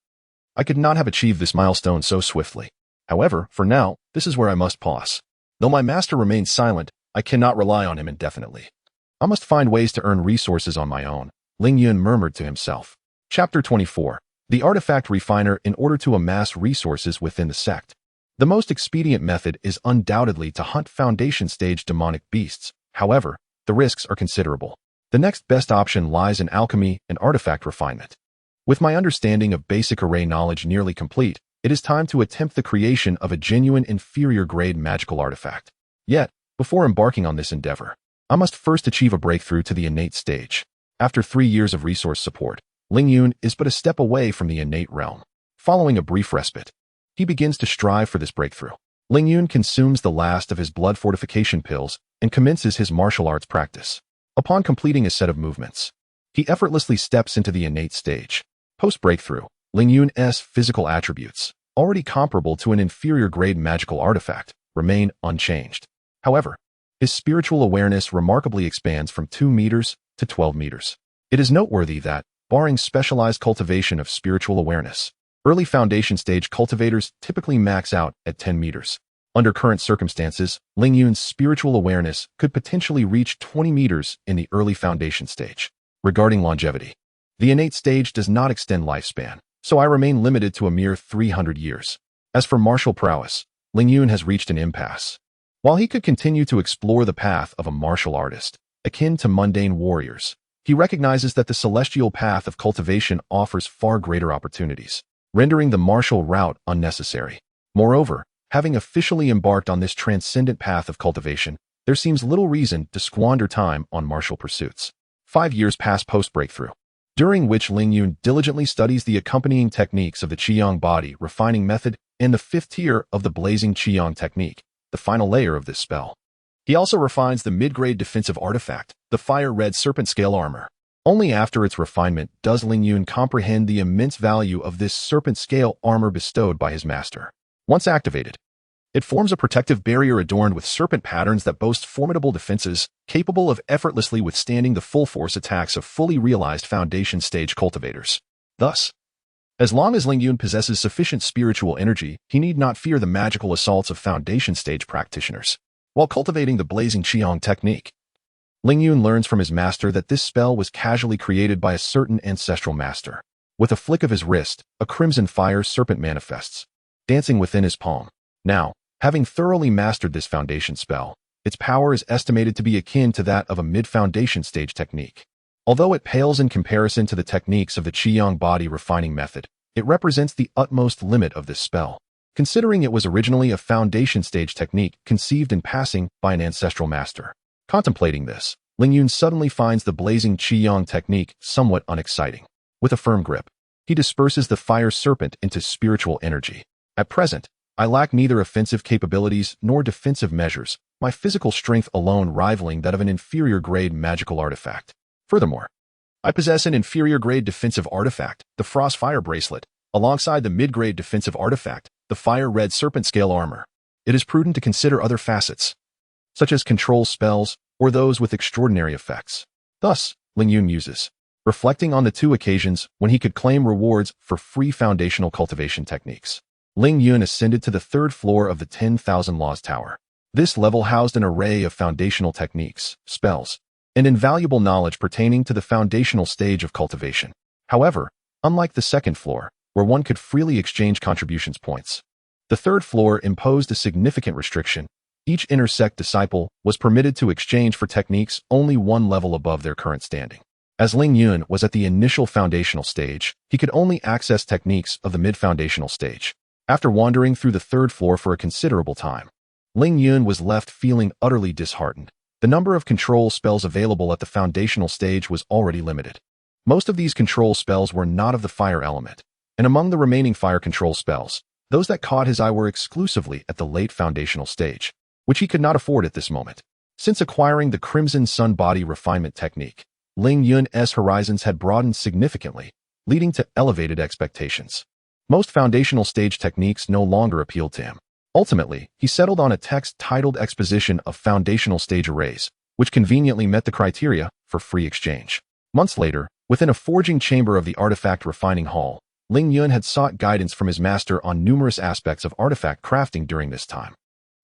I could not have achieved this milestone so swiftly. However, for now, this is where I must pause. Though my master remains silent, I cannot rely on him indefinitely. I must find ways to earn resources on my own, Ling Yun murmured to himself. Chapter 24. The Artifact Refiner in order to amass resources within the sect. The most expedient method is undoubtedly to hunt foundation stage demonic beasts. However, the risks are considerable. The next best option lies in alchemy and artifact refinement. With my understanding of basic array knowledge nearly complete, it is time to attempt the creation of a genuine inferior grade magical artifact. Yet, before embarking on this endeavor, I must first achieve a breakthrough to the innate stage. After 3 years of resource support, Ling Yun is but a step away from the innate realm. Following a brief respite, he begins to strive for this breakthrough. Ling Yun consumes the last of his blood fortification pills and commences his martial arts practice. Upon completing a set of movements, he effortlessly steps into the innate stage. Post-breakthrough, Ling Yun's physical attributes, already comparable to an inferior grade magical artifact, remain unchanged. However, his spiritual awareness remarkably expands from 2 meters to 12 meters. It is noteworthy that, barring specialized cultivation of spiritual awareness, early foundation stage cultivators typically max out at 10 meters. Under current circumstances, Ling Yun's spiritual awareness could potentially reach 20 meters in the early foundation stage. Regarding longevity, the innate stage does not extend lifespan, so I remain limited to a mere 300 years. As for martial prowess, Ling Yun has reached an impasse. While he could continue to explore the path of a martial artist, akin to mundane warriors, he recognizes that the celestial path of cultivation offers far greater opportunities, rendering the martial route unnecessary. Moreover, having officially embarked on this transcendent path of cultivation, there seems little reason to squander time on martial pursuits. 5 years pass post-breakthrough, during which Ling Yun diligently studies the accompanying techniques of the Qiyong body refining method and the 5th tier of the blazing Qiyong technique, the final layer of this spell. He also refines the mid-grade defensive artifact, the fire-red serpent scale armor. Only after its refinement does Ling Yun comprehend the immense value of this serpent scale armor bestowed by his master. Once activated, it forms a protective barrier adorned with serpent patterns that boasts formidable defenses, capable of effortlessly withstanding the full-force attacks of fully realized foundation stage cultivators. Thus, as long as Ling Yun possesses sufficient spiritual energy, he need not fear the magical assaults of foundation stage practitioners. While cultivating the blazing Qiyong technique, Ling Yun learns from his master that this spell was casually created by a certain ancestral master. With a flick of his wrist, a crimson fire serpent manifests, dancing within his palm. Now, having thoroughly mastered this foundation spell, its power is estimated to be akin to that of a mid-foundation stage technique. Although it pales in comparison to the techniques of the Qiyong body refining method, it represents the utmost limit of this spell, considering it was originally a foundation stage technique conceived in passing by an ancestral master. Contemplating this, Ling Yun suddenly finds the blazing Qiyong technique somewhat unexciting. With a firm grip, he disperses the fire serpent into spiritual energy. At present, I lack neither offensive capabilities nor defensive measures, my physical strength alone rivaling that of an inferior grade magical artifact. Furthermore, I possess an inferior grade defensive artifact, the Frost Fire Bracelet, alongside the mid-grade defensive artifact, the Fire Red Serpent Scale Armor. It is prudent to consider other facets, such as control spells or those with extraordinary effects. Thus, Ling Yun muses, reflecting on the two occasions when he could claim rewards for free foundational cultivation techniques. Ling Yun ascended to the third floor of the 10,000 Laws Tower. This level housed an array of foundational techniques, spells, and invaluable knowledge pertaining to the foundational stage of cultivation. However, unlike the second floor, where one could freely exchange contributions points, the third floor imposed a significant restriction. Each inner sect disciple was permitted to exchange for techniques only one level above their current standing. As Ling Yun was at the initial foundational stage, he could only access techniques of the mid-foundational stage. After wandering through the third floor for a considerable time, Ling Yun was left feeling utterly disheartened. The number of control spells available at the foundational stage was already limited. Most of these control spells were not of the fire element, and among the remaining fire control spells, those that caught his eye were exclusively at the late foundational stage, which he could not afford at this moment. Since acquiring the Crimson Sun Body Refinement Technique, Ling Yun's horizons had broadened significantly, leading to elevated expectations. Most foundational stage techniques no longer appealed to him. Ultimately, he settled on a text titled Exposition of Foundational Stage Arrays, which conveniently met the criteria for free exchange. Months later, within a forging chamber of the Artifact Refining Hall, Ling Yun had sought guidance from his master on numerous aspects of artifact crafting during this time.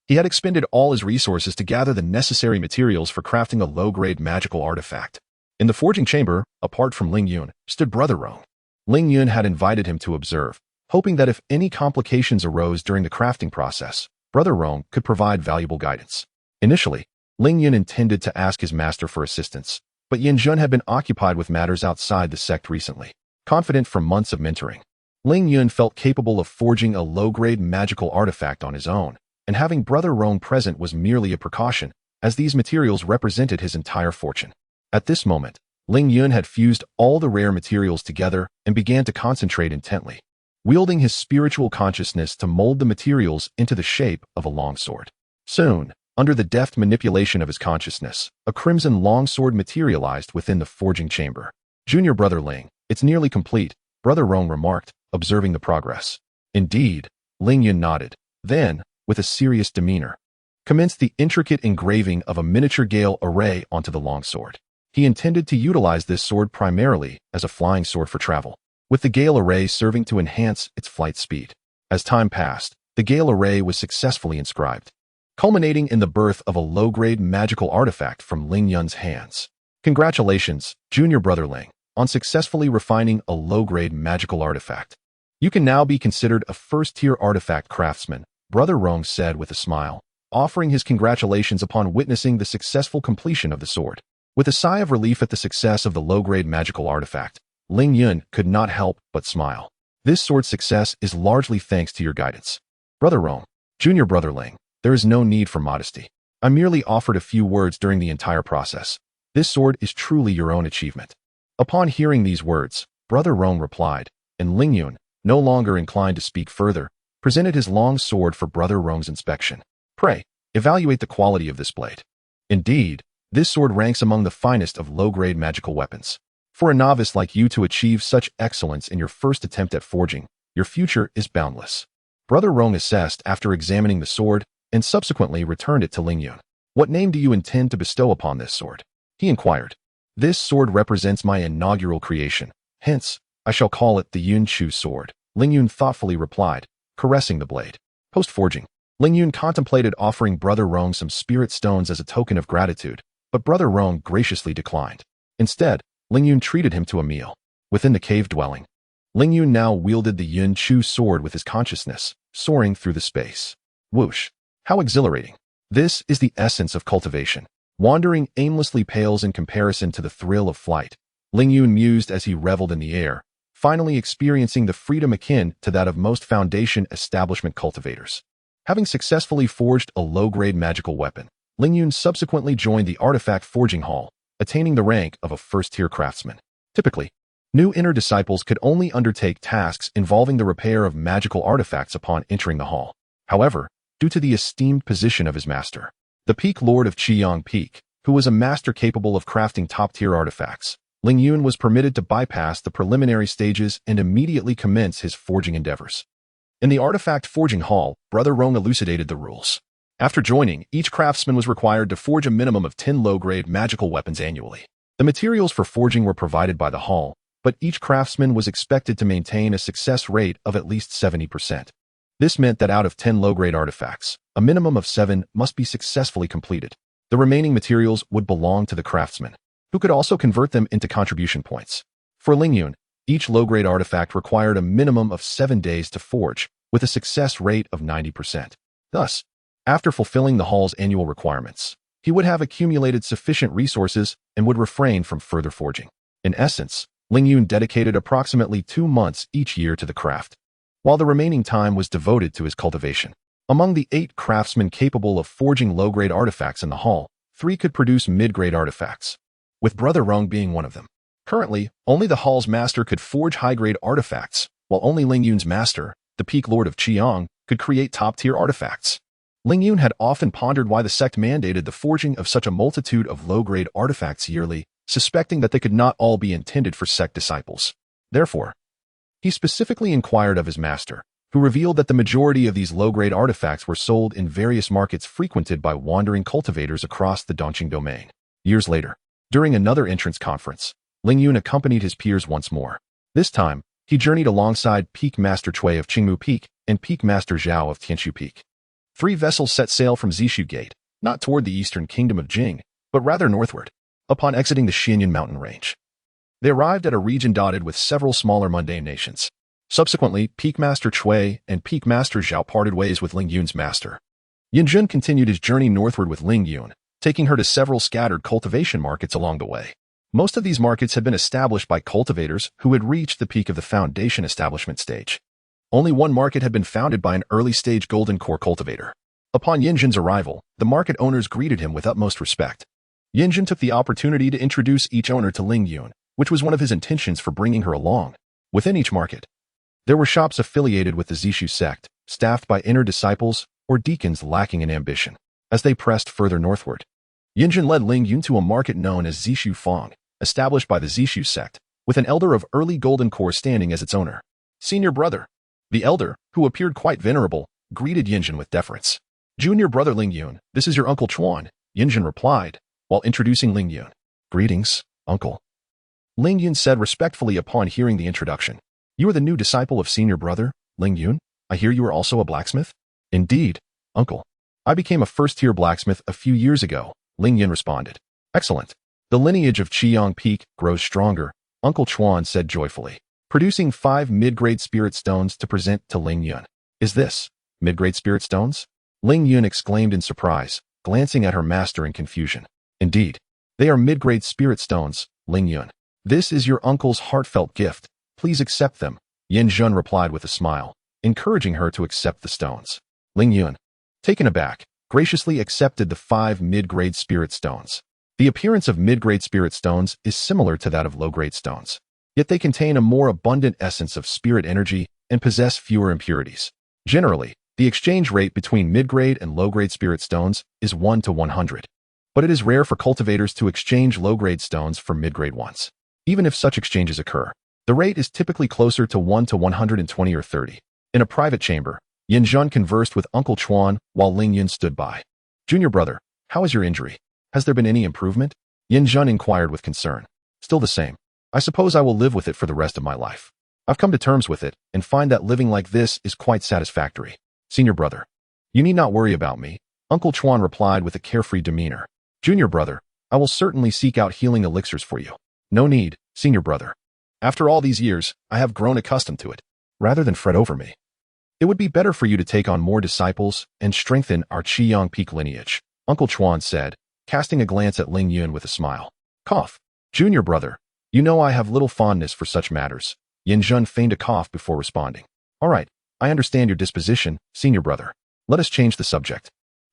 He had expended all his resources to gather the necessary materials for crafting a low-grade magical artifact. In the forging chamber, apart from Ling Yun, stood Brother Rong. Ling Yun had invited him to observe, hoping that if any complications arose during the crafting process, Brother Rong could provide valuable guidance. Initially, Ling Yun intended to ask his master for assistance, but Yin Jun had been occupied with matters outside the sect recently. Confident from months of mentoring, Ling Yun felt capable of forging a low-grade magical artifact on his own, and having Brother Rong present was merely a precaution, as these materials represented his entire fortune. At this moment, Ling Yun had fused all the rare materials together and began to concentrate intently, wielding his spiritual consciousness to mold the materials into the shape of a longsword. Soon, under the deft manipulation of his consciousness, a crimson longsword materialized within the forging chamber. "Junior Brother Ling, it's nearly complete," Brother Rong remarked, observing the progress. "Indeed," Ling Yun nodded. Then, with a serious demeanor, commenced the intricate engraving of a miniature gale array onto the longsword. He intended to utilize this sword primarily as a flying sword for travel, with the gale array serving to enhance its flight speed. As time passed, the gale array was successfully inscribed, culminating in the birth of a low-grade magical artifact from Ling Yun's hands. "Congratulations, Junior Brother Ling, on successfully refining a low-grade magical artifact. You can now be considered a first-tier artifact craftsman," Brother Rong said with a smile, offering his congratulations upon witnessing the successful completion of the sword. With a sigh of relief at the success of the low-grade magical artifact, Ling Yun could not help but smile. "This sword's success is largely thanks to your guidance. Brother Rong, Junior Brother Ling, there is no need for modesty. I merely offered a few words during the entire process. This sword is truly your own achievement." Upon hearing these words, Brother Rong replied, and Ling Yun, no longer inclined to speak further, presented his long sword for Brother Rong's inspection. "Pray, evaluate the quality of this blade. Indeed, this sword ranks among the finest of low-grade magical weapons. For a novice like you to achieve such excellence in your first attempt at forging, your future is boundless." Brother Rong assessed after examining the sword and subsequently returned it to Ling Yun. "What name do you intend to bestow upon this sword?" he inquired. "This sword represents my inaugural creation. Hence, I shall call it the Yun Chu sword," Ling Yun thoughtfully replied, caressing the blade. Post-forging, Ling Yun contemplated offering Brother Rong some spirit stones as a token of gratitude, but Brother Rong graciously declined. Instead, Ling Yun treated him to a meal. Within the cave dwelling, Ling Yun now wielded the Yun Chu sword with his consciousness, soaring through the space. Whoosh! How exhilarating! This is the essence of cultivation. Wandering aimlessly pales in comparison to the thrill of flight, Ling Yun mused as he reveled in the air, finally experiencing the freedom akin to that of most Foundation establishment cultivators. Having successfully forged a low-grade magical weapon, Ling Yun subsequently joined the Artifact Forging Hall, attaining the rank of a first-tier craftsman. Typically, new inner disciples could only undertake tasks involving the repair of magical artifacts upon entering the hall. However, due to the esteemed position of his master, the Peak Lord of Qiyang Peak, who was a master capable of crafting top-tier artifacts, Ling Yun was permitted to bypass the preliminary stages and immediately commence his forging endeavors. In the Artifact Forging Hall, Brother Rong elucidated the rules. After joining, each craftsman was required to forge a minimum of 10 low-grade magical weapons annually. The materials for forging were provided by the hall, but each craftsman was expected to maintain a success rate of at least 70%. This meant that out of 10 low-grade artifacts, a minimum of 7 must be successfully completed. The remaining materials would belong to the craftsman, who could also convert them into contribution points. For Ling Yun, each low-grade artifact required a minimum of 7 days to forge, with a success rate of 90%. Thus, after fulfilling the hall's annual requirements, he would have accumulated sufficient resources and would refrain from further forging. In essence, Ling Yun dedicated approximately 2 months each year to the craft, while the remaining time was devoted to his cultivation. Among the 8 craftsmen capable of forging low-grade artifacts in the hall, 3 could produce mid-grade artifacts, with Brother Rung being one of them. Currently, only the hall's master could forge high-grade artifacts, while only Ling Yun's master, the Peak Lord of Qiang, could create top-tier artifacts. Ling Yun had often pondered why the sect mandated the forging of such a multitude of low-grade artifacts yearly, suspecting that they could not all be intended for sect disciples. Therefore, he specifically inquired of his master, who revealed that the majority of these low-grade artifacts were sold in various markets frequented by wandering cultivators across the Dongqing domain. Years later, during another entrance conference, Ling Yun accompanied his peers once more. This time, he journeyed alongside Peak Master Cui of Qingmu Peak and Peak Master Zhao of Tianshu Peak. 3 vessels set sail from Zishu Gate, not toward the eastern kingdom of Jing, but rather northward. Upon exiting the Xianyan mountain range, they arrived at a region dotted with several smaller mundane nations. Subsequently, Peak Master Cui and Peak Master Zhao parted ways with Ling Yun's master. Yinjun continued his journey northward with Ling Yun, taking her to several scattered cultivation markets along the way. Most of these markets had been established by cultivators who had reached the peak of the foundation establishment stage. Only one market had been founded by an early-stage golden core cultivator. Upon Yinjun's arrival, the market owners greeted him with utmost respect. Yinjun took the opportunity to introduce each owner to Ling Yun, which was one of his intentions for bringing her along. Within each market, there were shops affiliated with the Zishu sect, staffed by inner disciples or deacons lacking in ambition. As they pressed further northward, Yinjun led Ling Yun to a market known as Zishu Fong, established by the Zishu sect, with an elder of early golden core standing as its owner. Senior brother. The elder, who appeared quite venerable, greeted Yinjun with deference. Junior brother Ling Yun, this is your Uncle Chuan, Yinjun replied, while introducing Ling Yun. Greetings, uncle. Ling Yun said respectfully upon hearing the introduction. You are the new disciple of senior brother, Ling Yun? I hear you are also a blacksmith? Indeed, uncle. I became a first-tier blacksmith a few years ago, Ling Yun responded. Excellent. The lineage of Qiang Peak grows stronger, Uncle Chuan said joyfully, producing 5 mid-grade spirit stones to present to Ling Yun. Is this mid-grade spirit stones? Ling Yun exclaimed in surprise, glancing at her master in confusion. Indeed, they are mid-grade spirit stones, Ling Yun. This is your uncle's heartfelt gift. Please accept them, Yin Zhun replied with a smile, encouraging her to accept the stones. Ling Yun, taken aback, graciously accepted the 5 mid-grade spirit stones. The appearance of mid-grade spirit stones is similar to that of low-grade stones, yet they contain a more abundant essence of spirit energy and possess fewer impurities. Generally, the exchange rate between mid-grade and low-grade spirit stones is 1 to 100, but it is rare for cultivators to exchange low-grade stones for mid-grade ones. Even if such exchanges occur, the rate is typically closer to 1 to 120 or 30. In a private chamber, Yin Zhun conversed with Uncle Chuan while Ling Yun stood by. Junior brother, how is your injury? Has there been any improvement? Yin Zhun inquired with concern. Still the same. I suppose I will live with it for the rest of my life. I've come to terms with it and find that living like this is quite satisfactory. Senior brother, you need not worry about me, Uncle Chuan replied with a carefree demeanor. Junior brother, I will certainly seek out healing elixirs for you. No need, senior brother. After all these years, I have grown accustomed to it. Rather than fret over me, it would be better for you to take on more disciples and strengthen our Qiang Peak lineage, Uncle Chuan said, casting a glance at Ling Yun with a smile. Cough. Junior brother, you know I have little fondness for such matters. Yin Zhun feigned a cough before responding. All right, I understand your disposition, senior brother. Let us change the subject.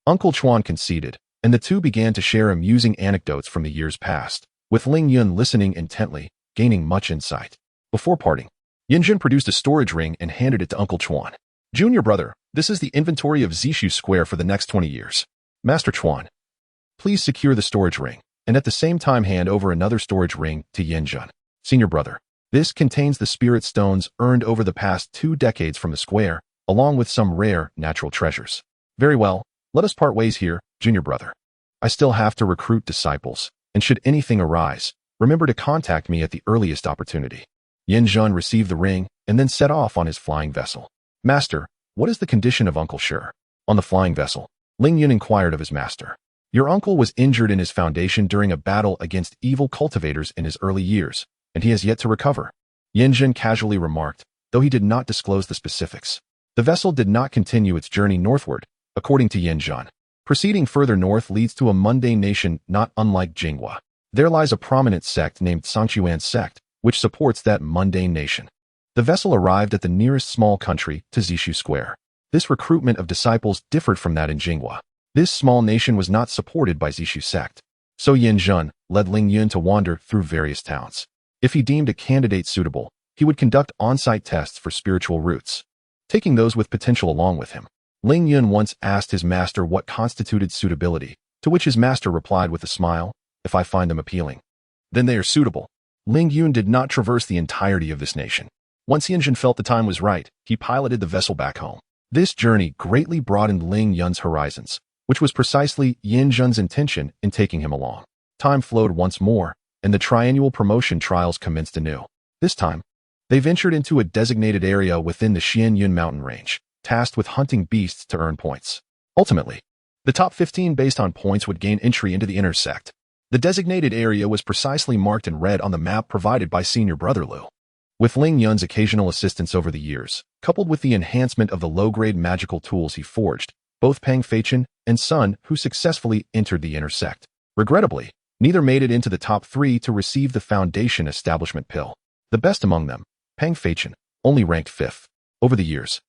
Uncle Chuan conceded, and the two began to share amusing anecdotes from the years past, with Ling Yun listening intently, gaining much insight. Before parting, Yinjun produced a storage ring and handed it to Uncle Chuan. Junior brother, this is the inventory of Zishu Square for the next 20 years. Master Chuan, please secure the storage ring, and at the same time hand over another storage ring to Yinjun. Senior brother, this contains the spirit stones earned over the past 2 decades from the square, along with some rare natural treasures. Very well, let us part ways here, junior brother. I still have to recruit disciples, and should anything arise, Remember to contact me at the earliest opportunity. Yin Yun received the ring and then set off on his flying vessel. Master, what is the condition of Uncle Shi? On the flying vessel, Ling Yun inquired of his master. Your uncle was injured in his foundation during a battle against evil cultivators in his early years, and he has yet to recover. Yin Yun casually remarked, though he did not disclose the specifics. The vessel did not continue its journey northward, according to Yin Yun. Proceeding further north leads to a mundane nation not unlike Jinghua. There lies a prominent sect named Sangchuan sect, which supports that mundane nation. The vessel arrived at the nearest small country to Zishu Square. This recruitment of disciples differed from that in Jinghua. This small nation was not supported by Zishu sect. So Yin Yun led Ling Yun to wander through various towns. If he deemed a candidate suitable, he would conduct on-site tests for spiritual roots, taking those with potential along with him. Ling Yun once asked his master what constituted suitability, to which his master replied with a smile, if I find them appealing, then they are suitable. Ling Yun did not traverse the entirety of this nation. Once Yin Yun felt the time was right, he piloted the vessel back home. This journey greatly broadened Ling Yun's horizons, which was precisely Yin Yun's intention in taking him along. Time flowed once more, and the triannual promotion trials commenced anew. This time, they ventured into a designated area within the Xianyun mountain range, tasked with hunting beasts to earn points. Ultimately, the top 15 based on points would gain entry into the inner sect. The designated area was precisely marked in red on the map provided by senior brother Lu. With Ling Yun's occasional assistance over the years, coupled with the enhancement of the low-grade magical tools he forged, both Pang Feichen and Sun who successfully entered the inner sect. Regrettably, neither made it into the top 3 to receive the Foundation Establishment Pill. The best among them, Pang Feichen, only ranked 5th. Over the years,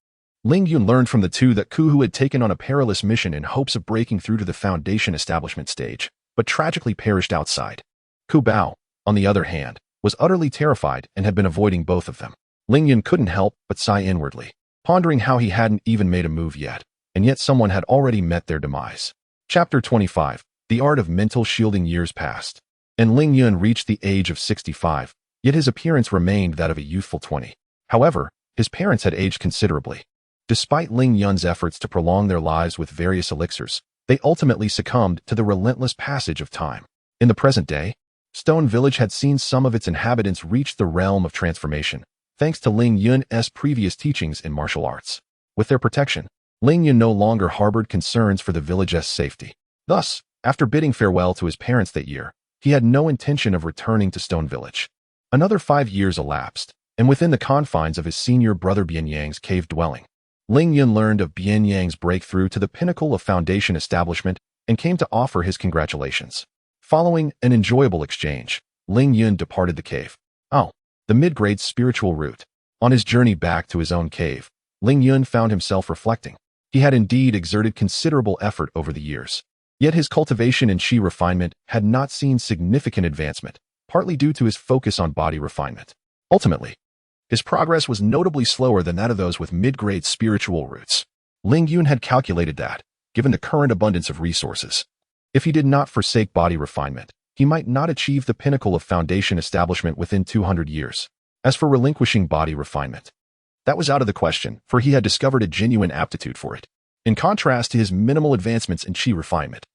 Ling Yun learned from the two that Ku Hu had taken on a perilous mission in hopes of breaking through to the Foundation Establishment stage, but tragically perished outside. Ku Bao, on the other hand, was utterly terrified and had been avoiding both of them. Ling Yun couldn't help but sigh inwardly, pondering how he hadn't even made a move yet, and yet someone had already met their demise. Chapter 25. The Art of Mental Shielding. Years passed, and Ling Yun reached the age of 65, yet his appearance remained that of a youthful 20. However, his parents had aged considerably. Despite Ling Yun's efforts to prolong their lives with various elixirs, they ultimately succumbed to the relentless passage of time. In the present day, Stone Village had seen some of its inhabitants reach the realm of transformation, thanks to Ling Yun's previous teachings in martial arts. With their protection, Ling Yun no longer harbored concerns for the village's safety. Thus, after bidding farewell to his parents that year, he had no intention of returning to Stone Village. Another 5 years elapsed, and within the confines of his senior brother Bianyang's cave dwelling, Ling Yun learned of Bianyang's breakthrough to the pinnacle of Foundation Establishment and came to offer his congratulations. Following an enjoyable exchange, Ling Yun departed the cave. The mid-grade spiritual route. On his journey back to his own cave, Ling Yun found himself reflecting. He had indeed exerted considerable effort over the years. Yet his cultivation and qi refinement had not seen significant advancement, partly due to his focus on body refinement. Ultimately, his progress was notably slower than that of those with mid-grade spiritual roots. Ling Yun had calculated that, given the current abundance of resources, if he did not forsake body refinement, he might not achieve the pinnacle of Foundation Establishment within 200 years. As for relinquishing body refinement, that was out of the question, for he had discovered a genuine aptitude for it. In contrast to his minimal advancements in qi refinement,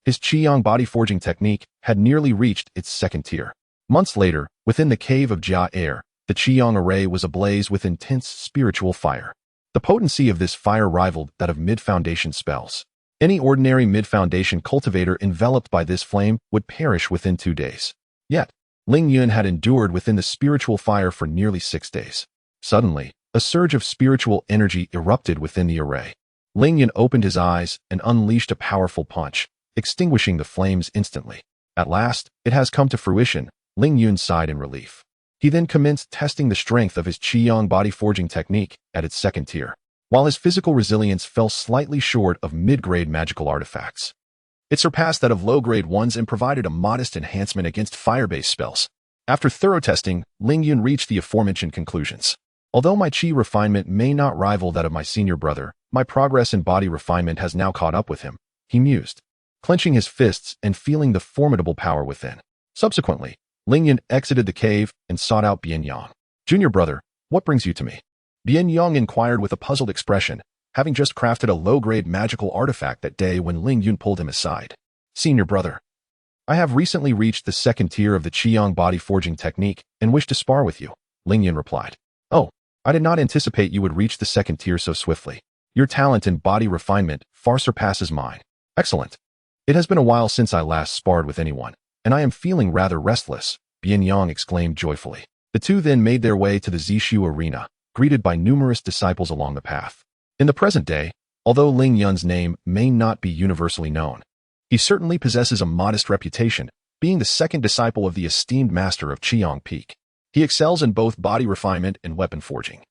his Qiyang body forging technique had nearly reached its 2nd tier. Months later, within the cave of Jia Air, the Qiyang array was ablaze with intense spiritual fire. The potency of this fire rivaled that of mid-foundation spells. Any ordinary mid-foundation cultivator enveloped by this flame would perish within 2 days. Yet, Ling Yun had endured within the spiritual fire for nearly 6 days. Suddenly, a surge of spiritual energy erupted within the array. Ling Yun opened his eyes and unleashed a powerful punch, extinguishing the flames instantly. At last, it has come to fruition, Ling Yun sighed in relief. He then commenced testing the strength of his Qiyang body forging technique at its 2nd tier, while his physical resilience fell slightly short of mid-grade magical artifacts. It surpassed that of low-grade ones and provided a modest enhancement against fire-based spells. After thorough testing, Ling Yun reached the aforementioned conclusions. Although my qi refinement may not rival that of my senior brother, my progress in body refinement has now caught up with him, he mused, clenching his fists and feeling the formidable power within. Subsequently, Ling Yun exited the cave and sought out Bianyang. Junior brother, what brings you to me? Bianyang inquired with a puzzled expression, having just crafted a low-grade magical artifact that day when Ling Yun pulled him aside. Senior brother, I have recently reached the second tier of the Qiyang body forging technique and wish to spar with you, Ling Yun replied. Oh, I did not anticipate you would reach the second tier so swiftly. Your talent in body refinement far surpasses mine. Excellent. It has been a while since I last sparred with anyone, and I am feeling rather restless, Bian Yang exclaimed joyfully. The two then made their way to the Zishu arena, greeted by numerous disciples along the path. In the present day, although Ling Yun's name may not be universally known, he certainly possesses a modest reputation, being the second disciple of the esteemed master of Qiyang Peak. He excels in both body refinement and weapon forging,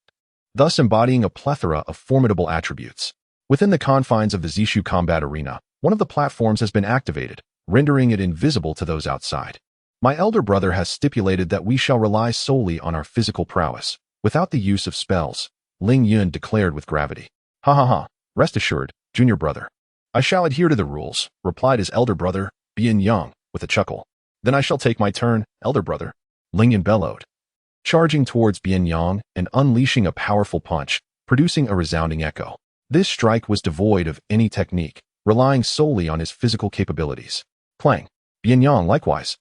thus embodying a plethora of formidable attributes. Within the confines of the Zishu combat arena, one of the platforms has been activated, rendering it invisible to those outside. My elder brother has stipulated that we shall rely solely on our physical prowess, without the use of spells, Ling Yun declared with gravity. Ha ha ha, rest assured, junior brother. I shall adhere to the rules, replied his elder brother, Bian Yang, with a chuckle. Then I shall take my turn, elder brother, Ling Yun bellowed, charging towards Bian Yang and unleashing a powerful punch, producing a resounding echo. This strike was devoid of any technique, relying solely on his physical capabilities. Clang. Bian Yang likewise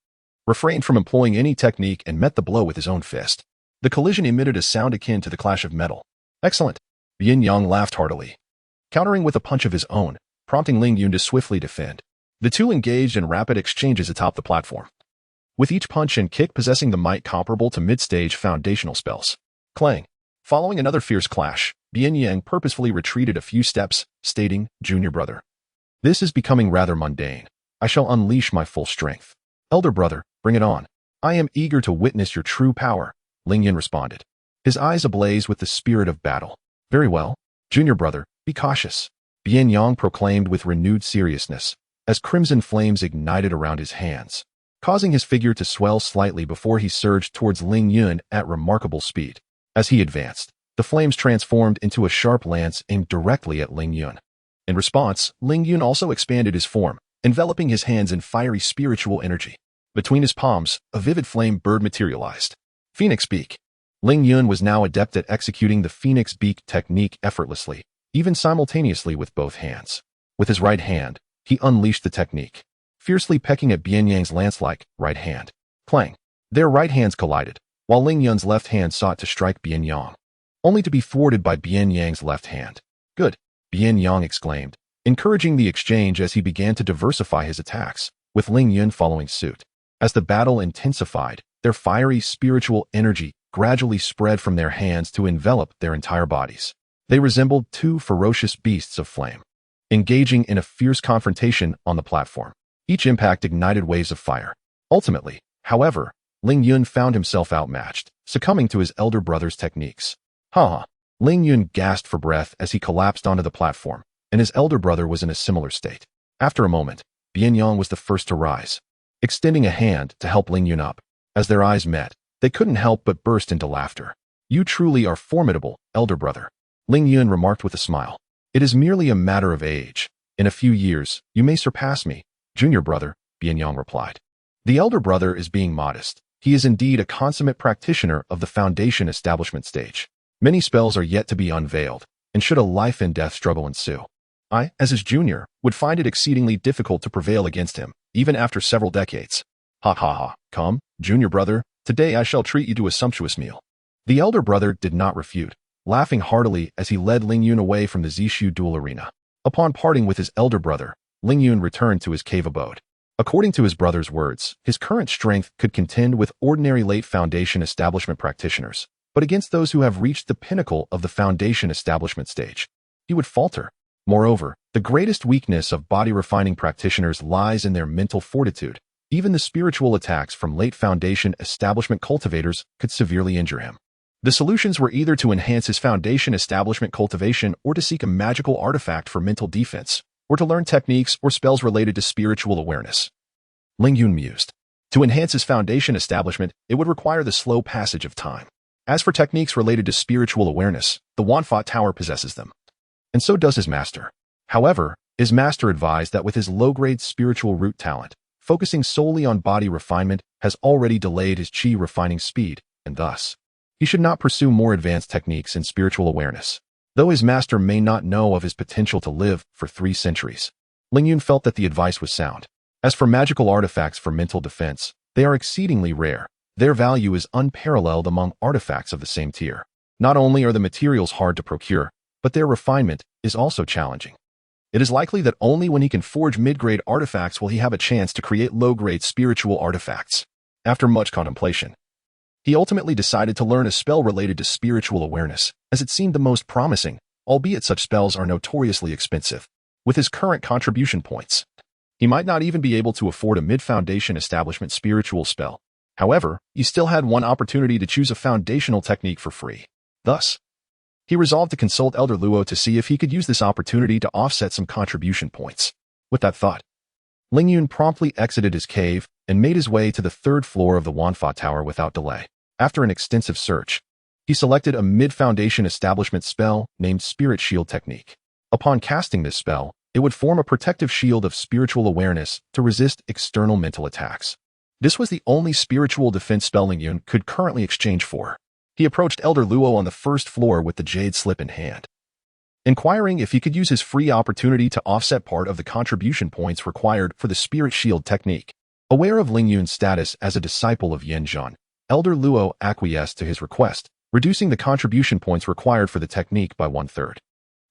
refrained from employing any technique and met the blow with his own fist. The collision emitted a sound akin to the clash of metal. Excellent. Bian Yang laughed heartily, countering with a punch of his own, prompting Ling Yun to swiftly defend. The two engaged in rapid exchanges atop the platform, with each punch and kick possessing the might comparable to mid-stage foundational spells. Clang. Following another fierce clash, Bian Yang purposefully retreated a few steps, stating, Junior brother, this is becoming rather mundane. I shall unleash my full strength. Elder brother, bring it on. I am eager to witness your true power, Ling Yun responded, his eyes ablaze with the spirit of battle. Very well, junior brother, be cautious, Bian Yang proclaimed with renewed seriousness, as crimson flames ignited around his hands, causing his figure to swell slightly before he surged towards Ling Yun at remarkable speed. As he advanced, the flames transformed into a sharp lance aimed directly at Ling Yun. In response, Ling Yun also expanded his form, enveloping his hands in fiery spiritual energy. Between his palms, a vivid flame bird materialized. Phoenix Beak. Ling Yun was now adept at executing the Phoenix Beak technique effortlessly, even simultaneously with both hands. With his right hand, he unleashed the technique, fiercely pecking at Bian Yang's lance-like right hand. Clang. Their right hands collided, while Ling Yun's left hand sought to strike Bian Yang, only to be thwarted by Bian Yang's left hand. Good, Bian Yang exclaimed, encouraging the exchange as he began to diversify his attacks, with Ling Yun following suit. As the battle intensified, their fiery spiritual energy gradually spread from their hands to envelop their entire bodies. They resembled two ferocious beasts of flame, engaging in a fierce confrontation on the platform. Each impact ignited waves of fire. Ultimately, however, Ling Yun found himself outmatched, succumbing to his elder brother's techniques. Ha! Ling Yun gasped for breath as he collapsed onto the platform, and his elder brother was in a similar state. After a moment, Bian Yang was the first to rise, extending a hand to help Ling Yun up. As their eyes met, they couldn't help but burst into laughter. You truly are formidable, elder brother, Ling Yun remarked with a smile. It is merely a matter of age. In a few years, you may surpass me, junior brother, Bian Yang replied. The elder brother is being modest. He is indeed a consummate practitioner of the foundation establishment stage. Many spells are yet to be unveiled, and should a life and death struggle ensue, I, as his junior, would find it exceedingly difficult to prevail against him, even after several decades. Ha ha ha, come, junior brother, today I shall treat you to a sumptuous meal. The elder brother did not refute, laughing heartily as he led Ling Yun away from the Zishu duel arena. Upon parting with his elder brother, Ling Yun returned to his cave abode. According to his brother's words, his current strength could contend with ordinary late foundation establishment practitioners, but against those who have reached the pinnacle of the foundation establishment stage, he would falter. Moreover, the greatest weakness of body refining practitioners lies in their mental fortitude. Even the spiritual attacks from late foundation establishment cultivators could severely injure him. The solutions were either to enhance his foundation establishment cultivation or to seek a magical artifact for mental defense, or to learn techniques or spells related to spiritual awareness. Ling Yun mused. To enhance his foundation establishment, it would require the slow passage of time. As for techniques related to spiritual awareness, the Wanfa Tower possesses them, and so does his master. However, his master advised that with his low-grade spiritual root talent, focusing solely on body refinement has already delayed his chi refining speed, and thus, he should not pursue more advanced techniques in spiritual awareness. Though his master may not know of his potential to live for 3 centuries, Ling Yun felt that the advice was sound. As for magical artifacts for mental defense, they are exceedingly rare. Their value is unparalleled among artifacts of the same tier. Not only are the materials hard to procure, but their refinement is also challenging. It is likely that only when he can forge mid-grade artifacts will he have a chance to create low-grade spiritual artifacts. After much contemplation, he ultimately decided to learn a spell related to spiritual awareness, as it seemed the most promising, albeit such spells are notoriously expensive. With his current contribution points, he might not even be able to afford a mid-foundation establishment spiritual spell. However, he still had one opportunity to choose a foundational technique for free. Thus, he resolved to consult Elder Luo to see if he could use this opportunity to offset some contribution points. With that thought, Ling Yun promptly exited his cave and made his way to the third floor of the Wanfa Tower without delay. After an extensive search, he selected a mid-foundation establishment spell named Spirit Shield Technique. Upon casting this spell, it would form a protective shield of spiritual awareness to resist external mental attacks. This was the only spiritual defense spell Ling Yun could currently exchange for. He approached Elder Luo on the first floor with the jade slip in hand, inquiring if he could use his free opportunity to offset part of the contribution points required for the Spirit Shield technique. Aware of Ling Yun's status as a disciple of Yen Zhan, Elder Luo acquiesced to his request, reducing the contribution points required for the technique by 1/3.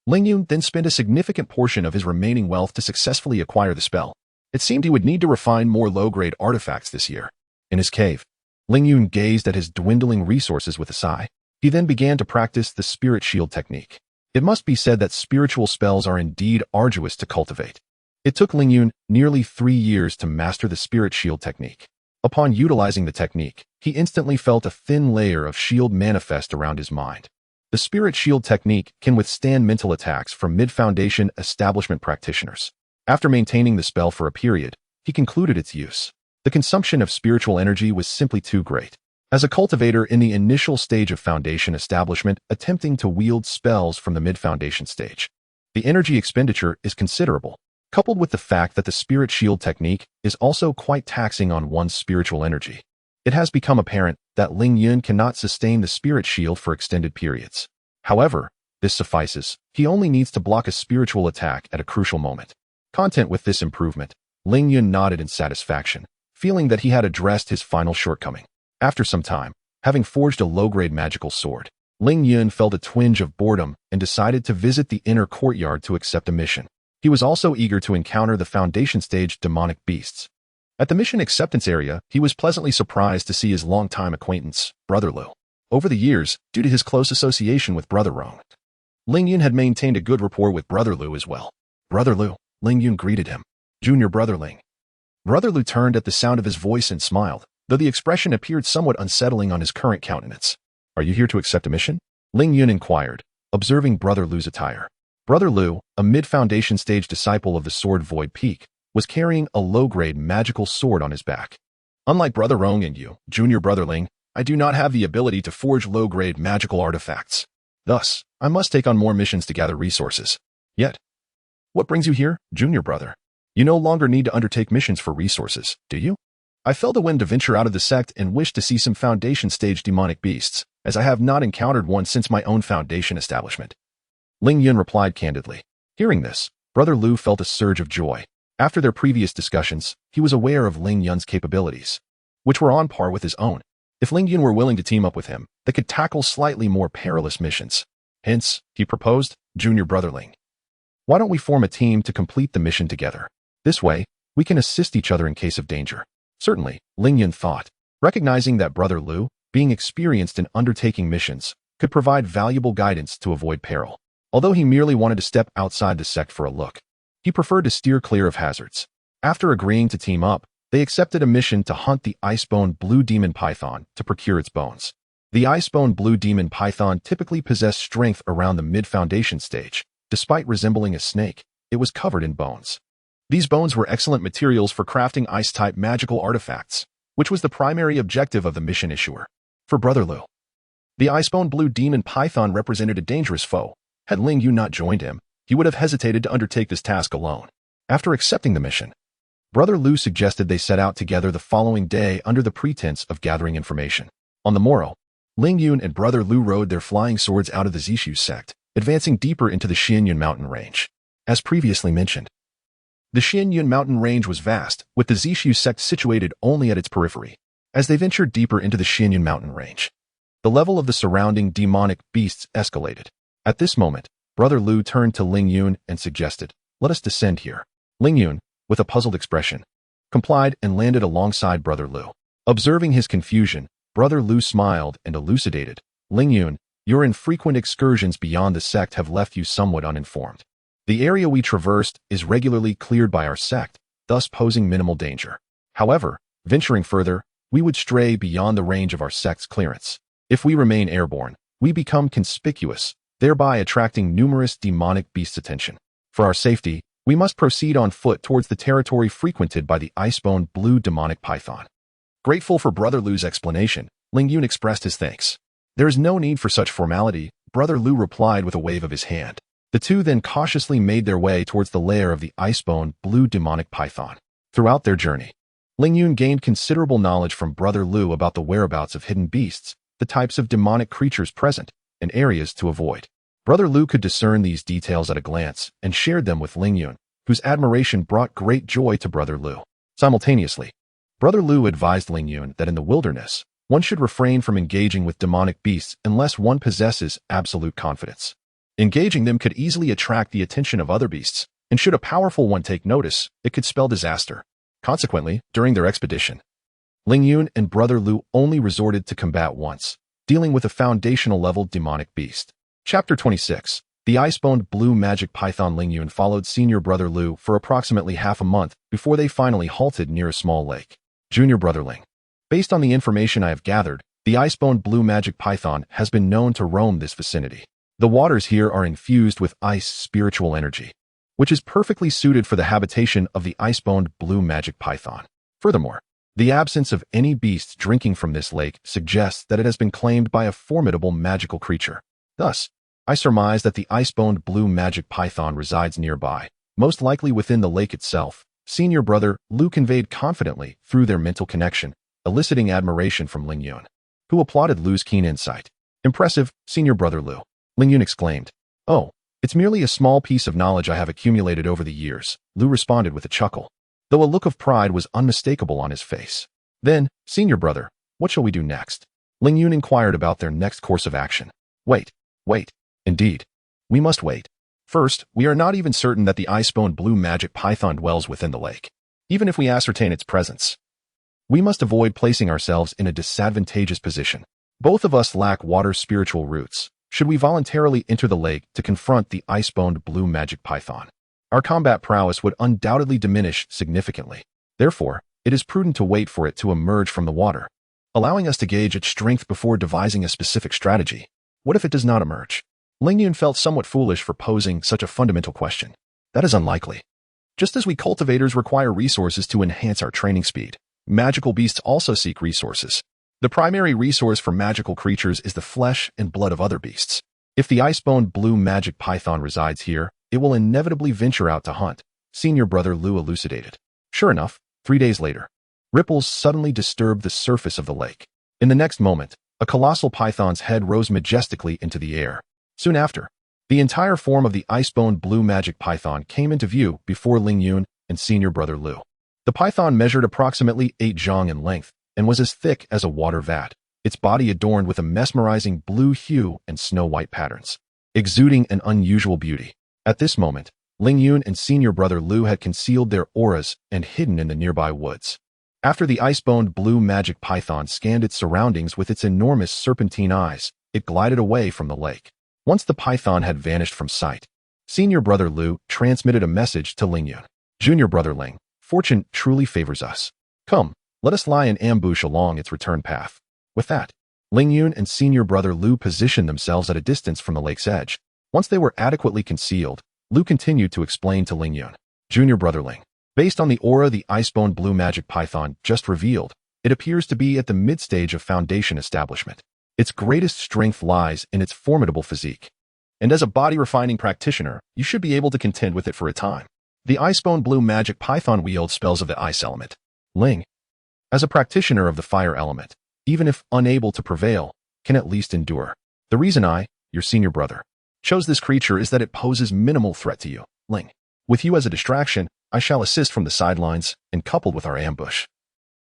Ling Yun then spent a significant portion of his remaining wealth to successfully acquire the spell. It seemed he would need to refine more low-grade artifacts this year. In his cave, Ling Yun gazed at his dwindling resources with a sigh. He then began to practice the Spirit Shield technique. It must be said that spiritual spells are indeed arduous to cultivate. It took Ling Yun nearly 3 years to master the Spirit Shield technique. Upon utilizing the technique, he instantly felt a thin layer of shield manifest around his mind. The Spirit Shield technique can withstand mental attacks from mid-foundation establishment practitioners. After maintaining the spell for a period, he concluded its use. The consumption of spiritual energy was simply too great. As a cultivator in the initial stage of foundation establishment attempting to wield spells from the mid-foundation stage, the energy expenditure is considerable, coupled with the fact that the Spirit Shield technique is also quite taxing on one's spiritual energy. It has become apparent that Ling Yun cannot sustain the Spirit Shield for extended periods. However, this suffices. He only needs to block a spiritual attack at a crucial moment. Content with this improvement, Ling Yun nodded in satisfaction, feeling that he had addressed his final shortcoming. After some time, having forged a low-grade magical sword, Ling Yun felt a twinge of boredom and decided to visit the inner courtyard to accept a mission. He was also eager to encounter the foundation stage demonic beasts. At the mission acceptance area, he was pleasantly surprised to see his longtime acquaintance, Brother Lu. Over the years, due to his close association with Brother Rong, Ling Yun had maintained a good rapport with Brother Lu as well. Brother Lu, Ling Yun greeted him. Junior Brother Ling. Brother Lu turned at the sound of his voice and smiled, though the expression appeared somewhat unsettling on his current countenance. Are you here to accept a mission? Ling Yun inquired, observing Brother Lu's attire. Brother Lu, a mid-foundation stage disciple of the Sword Void Peak, was carrying a low-grade magical sword on his back. Unlike Brother Rong and you, Junior Brother Ling, I do not have the ability to forge low-grade magical artifacts. Thus, I must take on more missions to gather resources. Yet, what brings you here, Junior Brother? You no longer need to undertake missions for resources, do you? I felt a whim to venture out of the sect and wish to see some foundation stage demonic beasts, as I have not encountered one since my own foundation establishment. Ling Yun replied candidly. Hearing this, Brother Lu felt a surge of joy. After their previous discussions, he was aware of Ling Yun's capabilities, which were on par with his own. If Ling Yun were willing to team up with him, they could tackle slightly more perilous missions. Hence, he proposed, Junior Brother Ling, why don't we form a team to complete the mission together? This way, we can assist each other in case of danger. Certainly, Ling Yun thought, recognizing that Brother Lu, being experienced in undertaking missions, could provide valuable guidance to avoid peril. Although he merely wanted to step outside the sect for a look, he preferred to steer clear of hazards. After agreeing to team up, they accepted a mission to hunt the Icebone Blue Demon Python to procure its bones. The Icebone Blue Demon Python typically possessed strength around the mid-foundation stage. Despite resembling a snake, it was covered in bones. These bones were excellent materials for crafting ice-type magical artifacts, which was the primary objective of the mission issuer. For Brother Lu, the Icebone Blue Demon Python represented a dangerous foe. Had Ling Yun not joined him, he would have hesitated to undertake this task alone. After accepting the mission, Brother Lu suggested they set out together the following day under the pretense of gathering information. On the morrow, Ling Yun and Brother Lu rode their flying swords out of the Zishu sect, advancing deeper into the Xianyun mountain range. As previously mentioned, The Ling Yun mountain range was vast, with the Zishu sect situated only at its periphery. As they ventured deeper into the Ling Yun mountain range, the level of the surrounding demonic beasts escalated. At this moment, Brother Lu turned to Ling Yun and suggested, "Let us descend here." Ling Yun, with a puzzled expression, complied and landed alongside Brother Lu. Observing his confusion, Brother Lu smiled and elucidated, "Ling Yun, your infrequent excursions beyond the sect have left you somewhat uninformed. The area we traversed is regularly cleared by our sect, thus posing minimal danger. However, venturing further, we would stray beyond the range of our sect's clearance. If we remain airborne, we become conspicuous, thereby attracting numerous demonic beasts' attention. For our safety, we must proceed on foot towards the territory frequented by the icebone blue demonic python." Grateful for Brother Lu's explanation, Ling Yun expressed his thanks. "There is no need for such formality," Brother Lu replied with a wave of his hand. The two then cautiously made their way towards the lair of the icebone blue demonic python. Throughout their journey, Ling Yun gained considerable knowledge from Brother Lu about the whereabouts of hidden beasts, the types of demonic creatures present, and areas to avoid. Brother Lu could discern these details at a glance and shared them with Ling Yun, whose admiration brought great joy to Brother Lu. Simultaneously, Brother Lu advised Ling Yun that in the wilderness, one should refrain from engaging with demonic beasts unless one possesses absolute confidence. Engaging them could easily attract the attention of other beasts, and should a powerful one take notice, it could spell disaster. Consequently, during their expedition, Ling Yun and Brother Lu only resorted to combat once, dealing with a foundational-level demonic beast. Chapter 26. The Icebone Blue Magic Python. Ling Yun followed Senior Brother Lu for approximately half a month before they finally halted near a small lake. Junior Brother Ling. Based on the information I have gathered, the Icebone Blue Magic Python has been known to roam this vicinity. The waters here are infused with ice spiritual energy, which is perfectly suited for the habitation of the Icebone Blue Magic Python. Furthermore, the absence of any beasts drinking from this lake suggests that it has been claimed by a formidable magical creature. Thus, I surmise that the Icebone Blue Magic Python resides nearby, most likely within the lake itself. Senior Brother Lu conveyed confidently through their mental connection, eliciting admiration from Ling Yun, who applauded Lu's keen insight. "Impressive, Senior Brother Lu," Ling Yun exclaimed. "Oh, it's merely a small piece of knowledge I have accumulated over the years," Lu responded with a chuckle, though a look of pride was unmistakable on his face. "Then, Senior Brother, what shall we do next?" Ling Yun inquired about their next course of action. Wait. Indeed, we must wait. First, we are not even certain that the Icebone Blue Magic Python dwells within the lake. Even if we ascertain its presence, we must avoid placing ourselves in a disadvantageous position. Both of us lack water spiritual roots. Should we voluntarily enter the lake to confront the Icebone Blue Magic Python, our combat prowess would undoubtedly diminish significantly. Therefore, it is prudent to wait for it to emerge from the water, allowing us to gauge its strength before devising a specific strategy. What if it does not emerge? Ling Yun felt somewhat foolish for posing such a fundamental question. That is unlikely. Just as we cultivators require resources to enhance our training speed, magical beasts also seek resources. The primary resource for magical creatures is the flesh and blood of other beasts. If the Icebone Blue Magic Python resides here, it will inevitably venture out to hunt, Senior Brother Lu elucidated. Sure enough, 3 days later, ripples suddenly disturbed the surface of the lake. In the next moment, a colossal python's head rose majestically into the air. Soon after, the entire form of the Icebone Blue Magic Python came into view before Ling Yun and Senior Brother Lu. The python measured approximately 8 zhang in length and was as thick as a water vat, its body adorned with a mesmerizing blue hue and snow-white patterns, exuding an unusual beauty. At this moment, Ling Yun and Senior Brother Lu had concealed their auras and hidden in the nearby woods. After the Icebone Blue Magic Python scanned its surroundings with its enormous serpentine eyes, it glided away from the lake. Once the python had vanished from sight, Senior Brother Lu transmitted a message to Ling Yun. Junior Brother Ling, fortune truly favors us. Come, let us lie in ambush along its return path. With that, Ling Yun and Senior Brother Lu positioned themselves at a distance from the lake's edge. Once they were adequately concealed, Lu continued to explain to Ling Yun. Junior Brother Ling, based on the aura the Icebone Blue Magic Python just revealed, it appears to be at the mid-stage of foundation establishment. Its greatest strength lies in its formidable physique. And as a body-refining practitioner, you should be able to contend with it for a time. The Icebone Blue Magic Python wields spells of the ice element. Ling, as a practitioner of the fire element, even if unable to prevail, can at least endure. The reason I, your senior brother, chose this creature is that it poses minimal threat to you, Ling. With you as a distraction, I shall assist from the sidelines and coupled with our ambush.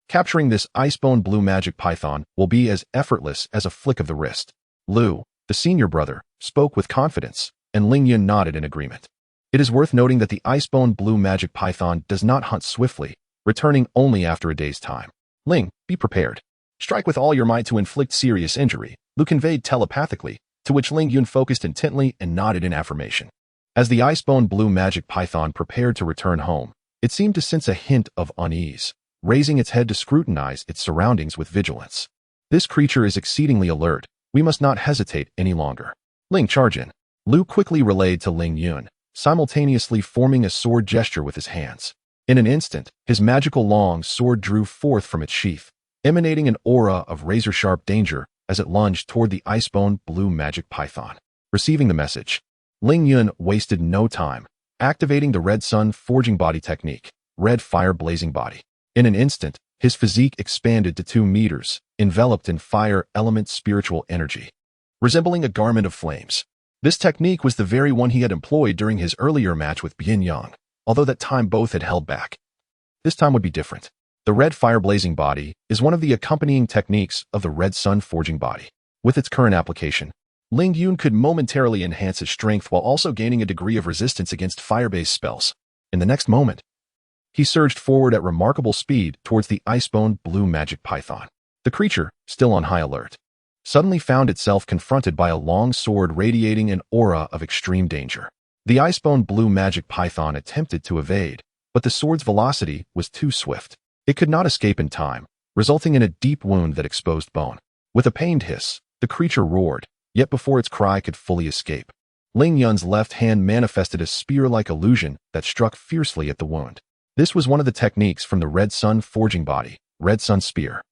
Capturing this icebone blue magic python will be as effortless as a flick of the wrist. Lu, the senior brother, spoke with confidence, and Ling Yun nodded in agreement. It is worth noting that the icebone blue magic python does not hunt swiftly, returning only after a day's time. Ling, be prepared. Strike with all your might to inflict serious injury, Lu conveyed telepathically, to which Ling Yun focused intently and nodded in affirmation. As the icebone blue magic python prepared to return home, it seemed to sense a hint of unease, raising its head to scrutinize its surroundings with vigilance. This creature is exceedingly alert. We must not hesitate any longer. Ling, charge in. Lu quickly relayed to Ling Yun, simultaneously forming a sword gesture with his hands. In an instant, his magical long sword drew forth from its sheath, emanating an aura of razor-sharp danger as it lunged toward the icebone blue magic python. Receiving the message, Ling Yun wasted no time, activating the red sun forging body technique, red fire blazing body. In an instant, his physique expanded to 2 meters, enveloped in fire element spiritual energy, resembling a garment of flames. This technique was the very one he had employed during his earlier match with Bian Yang, although that time both had held back. This time would be different. The red fire blazing body is one of the accompanying techniques of the red sun forging body. With its current application, Ling Yun could momentarily enhance his strength while also gaining a degree of resistance against fire-based spells. In the next moment, he surged forward at remarkable speed towards the icebone blue magic python. The creature, still on high alert, suddenly found itself confronted by a long sword radiating an aura of extreme danger. The icebone blue magic python attempted to evade, but the sword's velocity was too swift. It could not escape in time, resulting in a deep wound that exposed bone. With a pained hiss, the creature roared, yet before its cry could fully escape, Ling Yun's left hand manifested a spear-like illusion that struck fiercely at the wound. This was one of the techniques from the red sun forging body, red sun spear.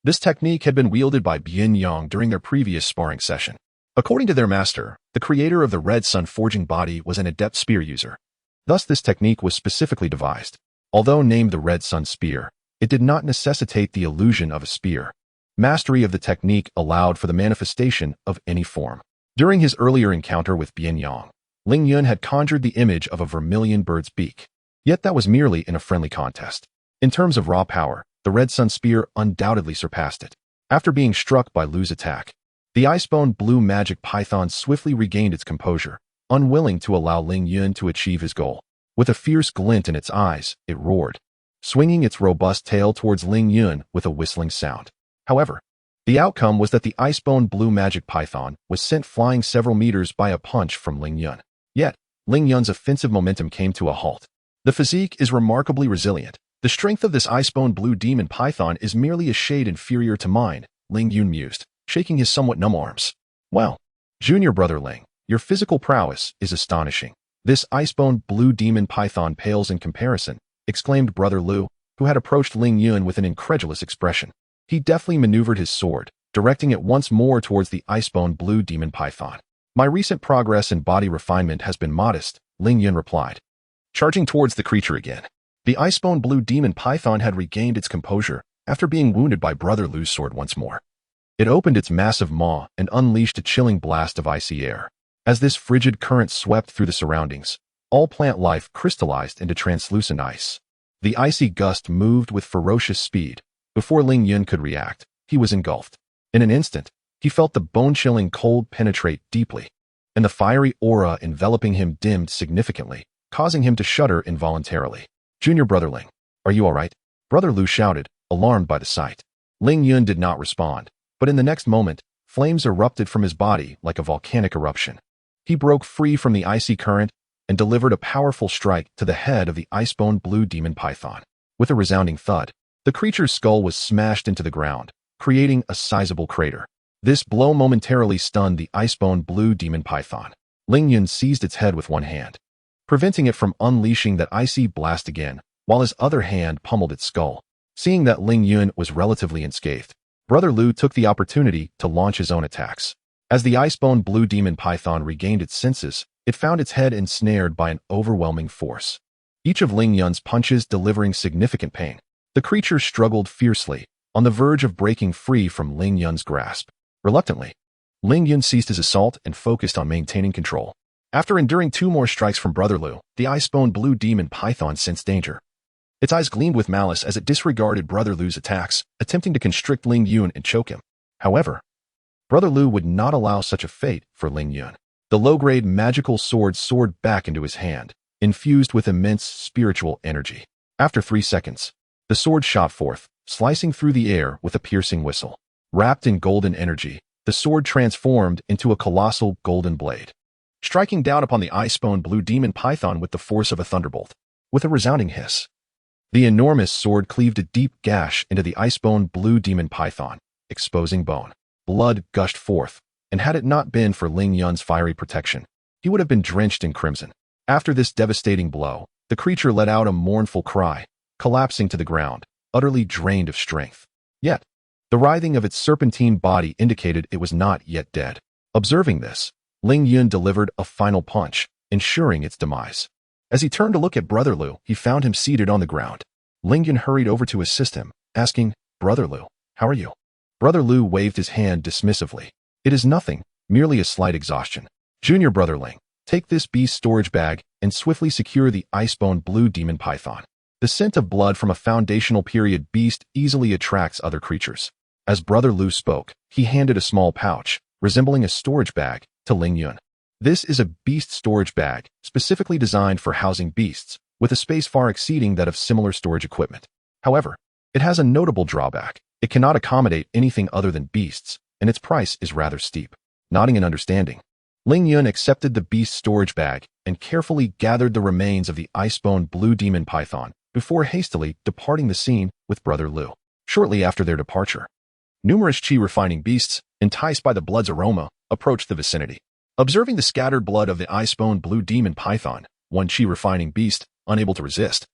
This technique had been wielded by Bian Yang during their previous sparring session. According to their master, the creator of the red sun forging body was an adept spear user. Thus this technique was specifically devised. Although named the red sun spear, it did not necessitate the illusion of a spear. Mastery of the technique allowed for the manifestation of any form. During his earlier encounter with Bian Yang, Ling Yun had conjured the image of a vermilion bird's beak. Yet that was merely in a friendly contest. In terms of raw power, the red sun spear undoubtedly surpassed it. After being struck by Lu's attack, the icebone blue magic python swiftly regained its composure, unwilling to allow Ling Yun to achieve his goal. With a fierce glint in its eyes, it roared, swinging its robust tail towards Ling Yun with a whistling sound. However, the outcome was that the icebone blue magic python was sent flying several meters by a punch from Ling Yun. Yet, Ling Yun's offensive momentum came to a halt. The physique is remarkably resilient. The strength of this icebone blue demon python is merely a shade inferior to mine, Ling Yun mused, shaking his somewhat numb arms. Well, junior brother Ling, your physical prowess is astonishing. This icebone blue demon python pales in comparison, exclaimed brother Lu, who had approached Ling Yun with an incredulous expression. He deftly maneuvered his sword, directing it once more towards the icebone blue demon python. My recent progress in body refinement has been modest, Ling Yun replied, charging towards the creature again. The icebone blue demon python had regained its composure after being wounded by brother Lu's sword once more. It opened its massive maw and unleashed a chilling blast of icy air. As this frigid current swept through the surroundings, all plant life crystallized into translucent ice. The icy gust moved with ferocious speed. Before Ling Yun could react, he was engulfed. In an instant, he felt the bone-chilling cold penetrate deeply, and the fiery aura enveloping him dimmed significantly, causing him to shudder involuntarily. Junior brother Ling, are you all right? Brother Lu shouted, alarmed by the sight. Ling Yun did not respond, but in the next moment, flames erupted from his body like a volcanic eruption. He broke free from the icy current and delivered a powerful strike to the head of the icebone blue demon python. With a resounding thud, the creature's skull was smashed into the ground, creating a sizable crater. This blow momentarily stunned the icebone blue demon python. Ling Yun seized its head with one hand, preventing it from unleashing that icy blast again, while his other hand pummeled its skull. Seeing that Ling Yun was relatively unscathed, brother Lu took the opportunity to launch his own attacks. As the icebone blue demon python regained its senses, it found its head ensnared by an overwhelming force. Each of Ling Yun's punches delivering significant pain. The creature struggled fiercely, on the verge of breaking free from Ling Yun's grasp. Reluctantly, Ling Yun ceased his assault and focused on maintaining control. After enduring 2 more strikes from Brother Lu, the ice-bone blue demon python sensed danger. Its eyes gleamed with malice as it disregarded Brother Lu's attacks, attempting to constrict Ling Yun and choke him. However, Brother Lu would not allow such a fate for Ling Yun. The low-grade magical sword soared back into his hand, infused with immense spiritual energy. After 3 seconds, the sword shot forth, slicing through the air with a piercing whistle. Wrapped in golden energy, the sword transformed into a colossal golden blade, striking down upon the ice-bone blue demon python with the force of a thunderbolt. With a resounding hiss, the enormous sword cleaved a deep gash into the ice-bone blue demon python, exposing bone. Blood gushed forth, and had it not been for Ling Yun's fiery protection, he would have been drenched in crimson. After this devastating blow, the creature let out a mournful cry, collapsing to the ground, utterly drained of strength. Yet, the writhing of its serpentine body indicated it was not yet dead. Observing this, Ling Yun delivered a final punch, ensuring its demise. As he turned to look at Brother Lu, he found him seated on the ground. Ling Yun hurried over to assist him, asking, "Brother Lu, how are you?" Brother Lu waved his hand dismissively. "It is nothing, merely a slight exhaustion. Junior Brother Ling, take this beast storage bag and swiftly secure the ice-bone blue demon python." The scent of blood from a foundational period beast easily attracts other creatures. As Brother Lu spoke, he handed a small pouch, resembling a storage bag, to Ling Yun. This is a beast storage bag, specifically designed for housing beasts, with a space far exceeding that of similar storage equipment. However, it has a notable drawback. It cannot accommodate anything other than beasts, and its price is rather steep. Nodding in understanding, Ling Yun accepted the beast storage bag and carefully gathered the remains of the ice-bone blue demon python before hastily departing the scene with Brother Lu. Shortly after their departure, numerous chi-refining beasts, enticed by the blood's aroma, approached the vicinity. Observing the scattered blood of the ice-bone blue demon python, one chi-refining beast, unable to resist,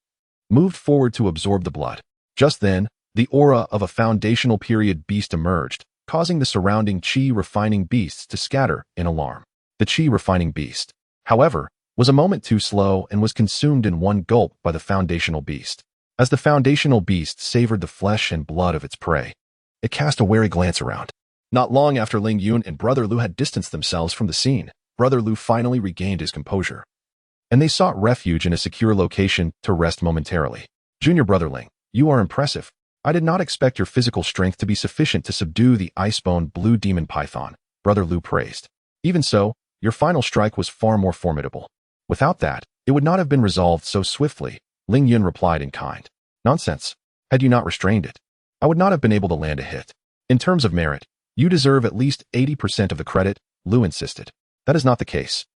moved forward to absorb the blood. Just then, the aura of a foundational period beast emerged, causing the surrounding chi-refining beasts to scatter in alarm. The chi-refining beast, however, was a moment too slow and was consumed in one gulp by the foundational beast. As the foundational beast savored the flesh and blood of its prey, it cast a wary glance around. Not long after Ling Yun and Brother Lu had distanced themselves from the scene, Brother Lu finally regained his composure, and they sought refuge in a secure location to rest momentarily. "Junior Brother Ling, you are impressive. I did not expect your physical strength to be sufficient to subdue the ice-bone blue demon python," Brother Lu praised. "Even so, your final strike was far more formidable. Without that, it would not have been resolved so swiftly," Ling Yun replied in kind. "Nonsense. Had you not restrained it, I would not have been able to land a hit. In terms of merit, you deserve at least 80% of the credit," Lu insisted. "That is not the case."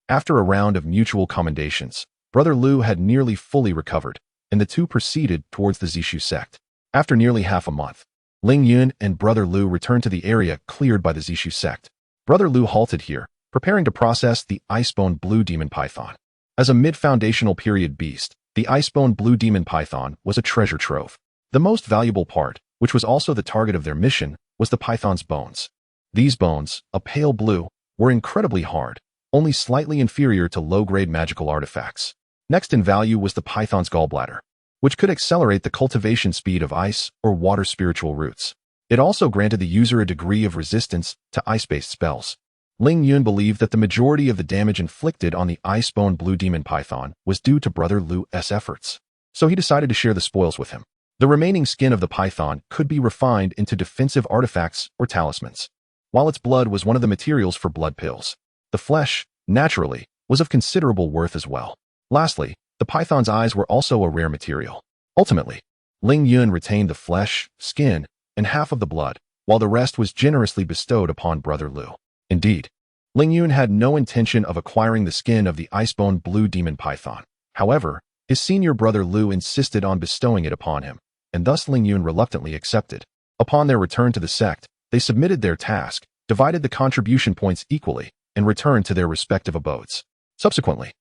After a round of mutual commendations, Brother Lu had nearly fully recovered, and the two proceeded towards the Zishu sect. After nearly half a month, Ling Yun and Brother Lu returned to the area cleared by the Zishu sect. Brother Lu halted here, preparing to process the ice-bone blue demon python. As a mid-foundational period beast, the ice-bone blue demon python was a treasure trove. The most valuable part, which was also the target of their mission, was the python's bones. These bones, a pale blue, were incredibly hard, only slightly inferior to low-grade magical artifacts. Next in value was the python's gallbladder, which could accelerate the cultivation speed of ice or water spiritual roots. It also granted the user a degree of resistance to ice-based spells. Ling Yun believed that the majority of the damage inflicted on the ice-bone blue demon python was due to Brother Lu's efforts, so he decided to share the spoils with him. The remaining skin of the python could be refined into defensive artifacts or talismans, while its blood was one of the materials for blood pills. The flesh, naturally, was of considerable worth as well. Lastly, the python's eyes were also a rare material. Ultimately, Ling Yun retained the flesh, skin, and half of the blood, while the rest was generously bestowed upon Brother Lu. Indeed, Ling Yun had no intention of acquiring the skin of the ice-bone blue demon python. However, his senior Brother Lu insisted on bestowing it upon him, and thus Ling Yun reluctantly accepted. Upon their return to the sect, they submitted their task, divided the contribution points equally, and returned to their respective abodes. Subsequently,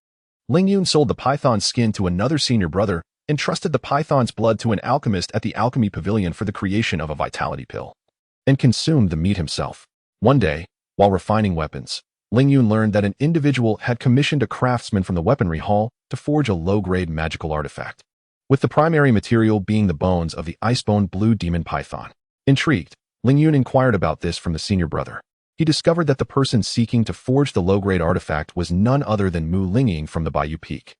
Ling Yun sold the python's skin to another senior brother and trusted the python's blood to an alchemist at the alchemy pavilion for the creation of a vitality pill, and consumed the meat himself. One day, while refining weapons, Ling Yun learned that an individual had commissioned a craftsman from the weaponry hall to forge a low-grade magical artifact, with the primary material being the bones of the ice-bone blue demon python. Intrigued, Ling Yun inquired about this from the senior brother. he discovered that the person seeking to forge the low-grade artifact was none other than Mu Lingying from the Bayou Peak.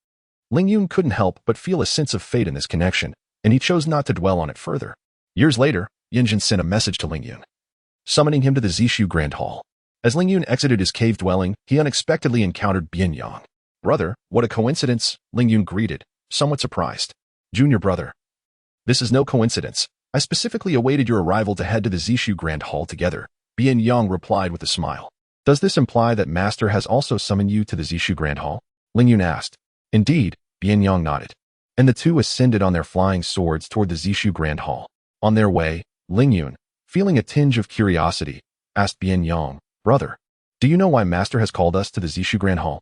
Ling Yun couldn't help but feel a sense of fate in this connection, and he chose not to dwell on it further. Years later, Yinjin sent a message to Ling Yun, summoning him to the Zishu Grand Hall. As Ling Yun exited his cave dwelling, he unexpectedly encountered Bian Yang. "Brother, what a coincidence," Ling Yun greeted, somewhat surprised. "Junior brother. This is no coincidence. I specifically awaited your arrival to head to the Zishu Grand Hall together," Bian Yang replied with a smile. "Does this imply that Master has also summoned you to the Zishu Grand Hall?" Ling Yun asked. "Indeed," Bian Yang nodded, and the two ascended on their flying swords toward the Zishu Grand Hall. On their way, Ling Yun, feeling a tinge of curiosity, asked Bian Yang, "Brother, do you know why Master has called us to the Zishu Grand Hall?"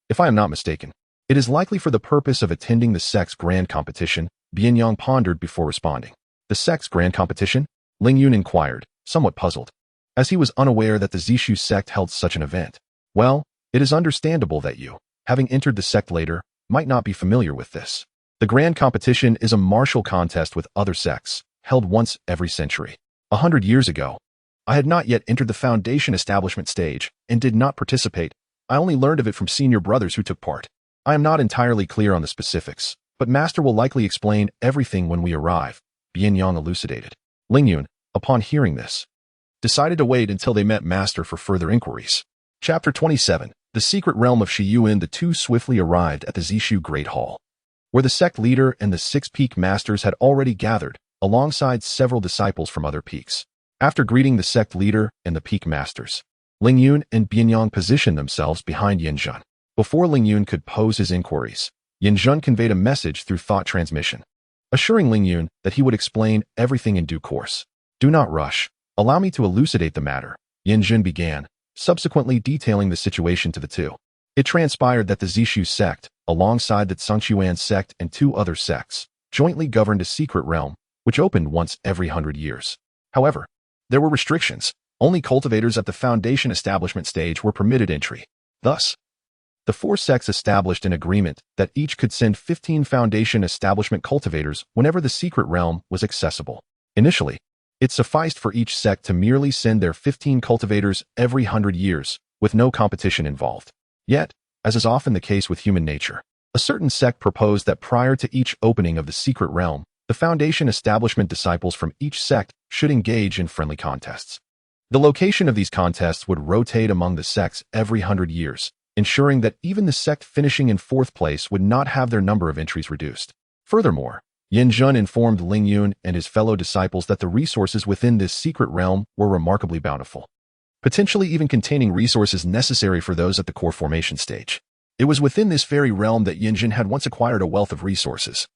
If I am not mistaken. It is likely for the purpose of attending the sect's grand competition," Bian Yang pondered before responding. "The sect's grand competition?" Ling Yun inquired, somewhat puzzled, as he was unaware that the Zishu sect held such an event. "Well, it is understandable that you, having entered the sect later, might not be familiar with this. The grand competition is a martial contest with other sects, held once every century. 100 years ago, I had not yet entered the foundation establishment stage and did not participate. I only learned of it from senior brothers who took part. I am not entirely clear on the specifics, but Master will likely explain everything when we arrive," Bian Yang elucidated. Ling Yun, upon hearing this, decided to wait until they met Master for further inquiries. Chapter 27. The Secret Realm of Shiyuan. The two swiftly arrived at the Zishu Great Hall, where the sect leader and the 6 peak masters had already gathered, alongside several disciples from other peaks. After greeting the sect leader and the peak masters, Ling Yun and Bian Yang positioned themselves behind Yinjun. Before Ling Yun could pose his inquiries, Yinjun conveyed a message through thought transmission, assuring Ling Yun that he would explain everything in due course. "Do not rush. Allow me to elucidate the matter," Yinjun began, subsequently detailing the situation to the two. It transpired that the Zishu sect, alongside the Tsangchuan sect and 2 other sects, jointly governed a secret realm, which opened once every 100 years. However, there were restrictions. Only cultivators at the foundation establishment stage were permitted entry. Thus, the 4 sects established an agreement that each could send 15 foundation establishment cultivators whenever the secret realm was accessible. Initially, it sufficed for each sect to merely send their 15 cultivators every 100 years, with no competition involved. Yet, as is often the case with human nature, a certain sect proposed that prior to each opening of the secret realm, the foundation establishment disciples from each sect should engage in friendly contests. The location of these contests would rotate among the sects every 100 years, ensuring that even the sect finishing in 4th place would not have their number of entries reduced. Furthermore, Yinjun informed Ling Yun and his fellow disciples that the resources within this secret realm were remarkably bountiful, potentially even containing resources necessary for those at the core formation stage. It was within this very realm that Yinjun had once acquired a wealth of resources,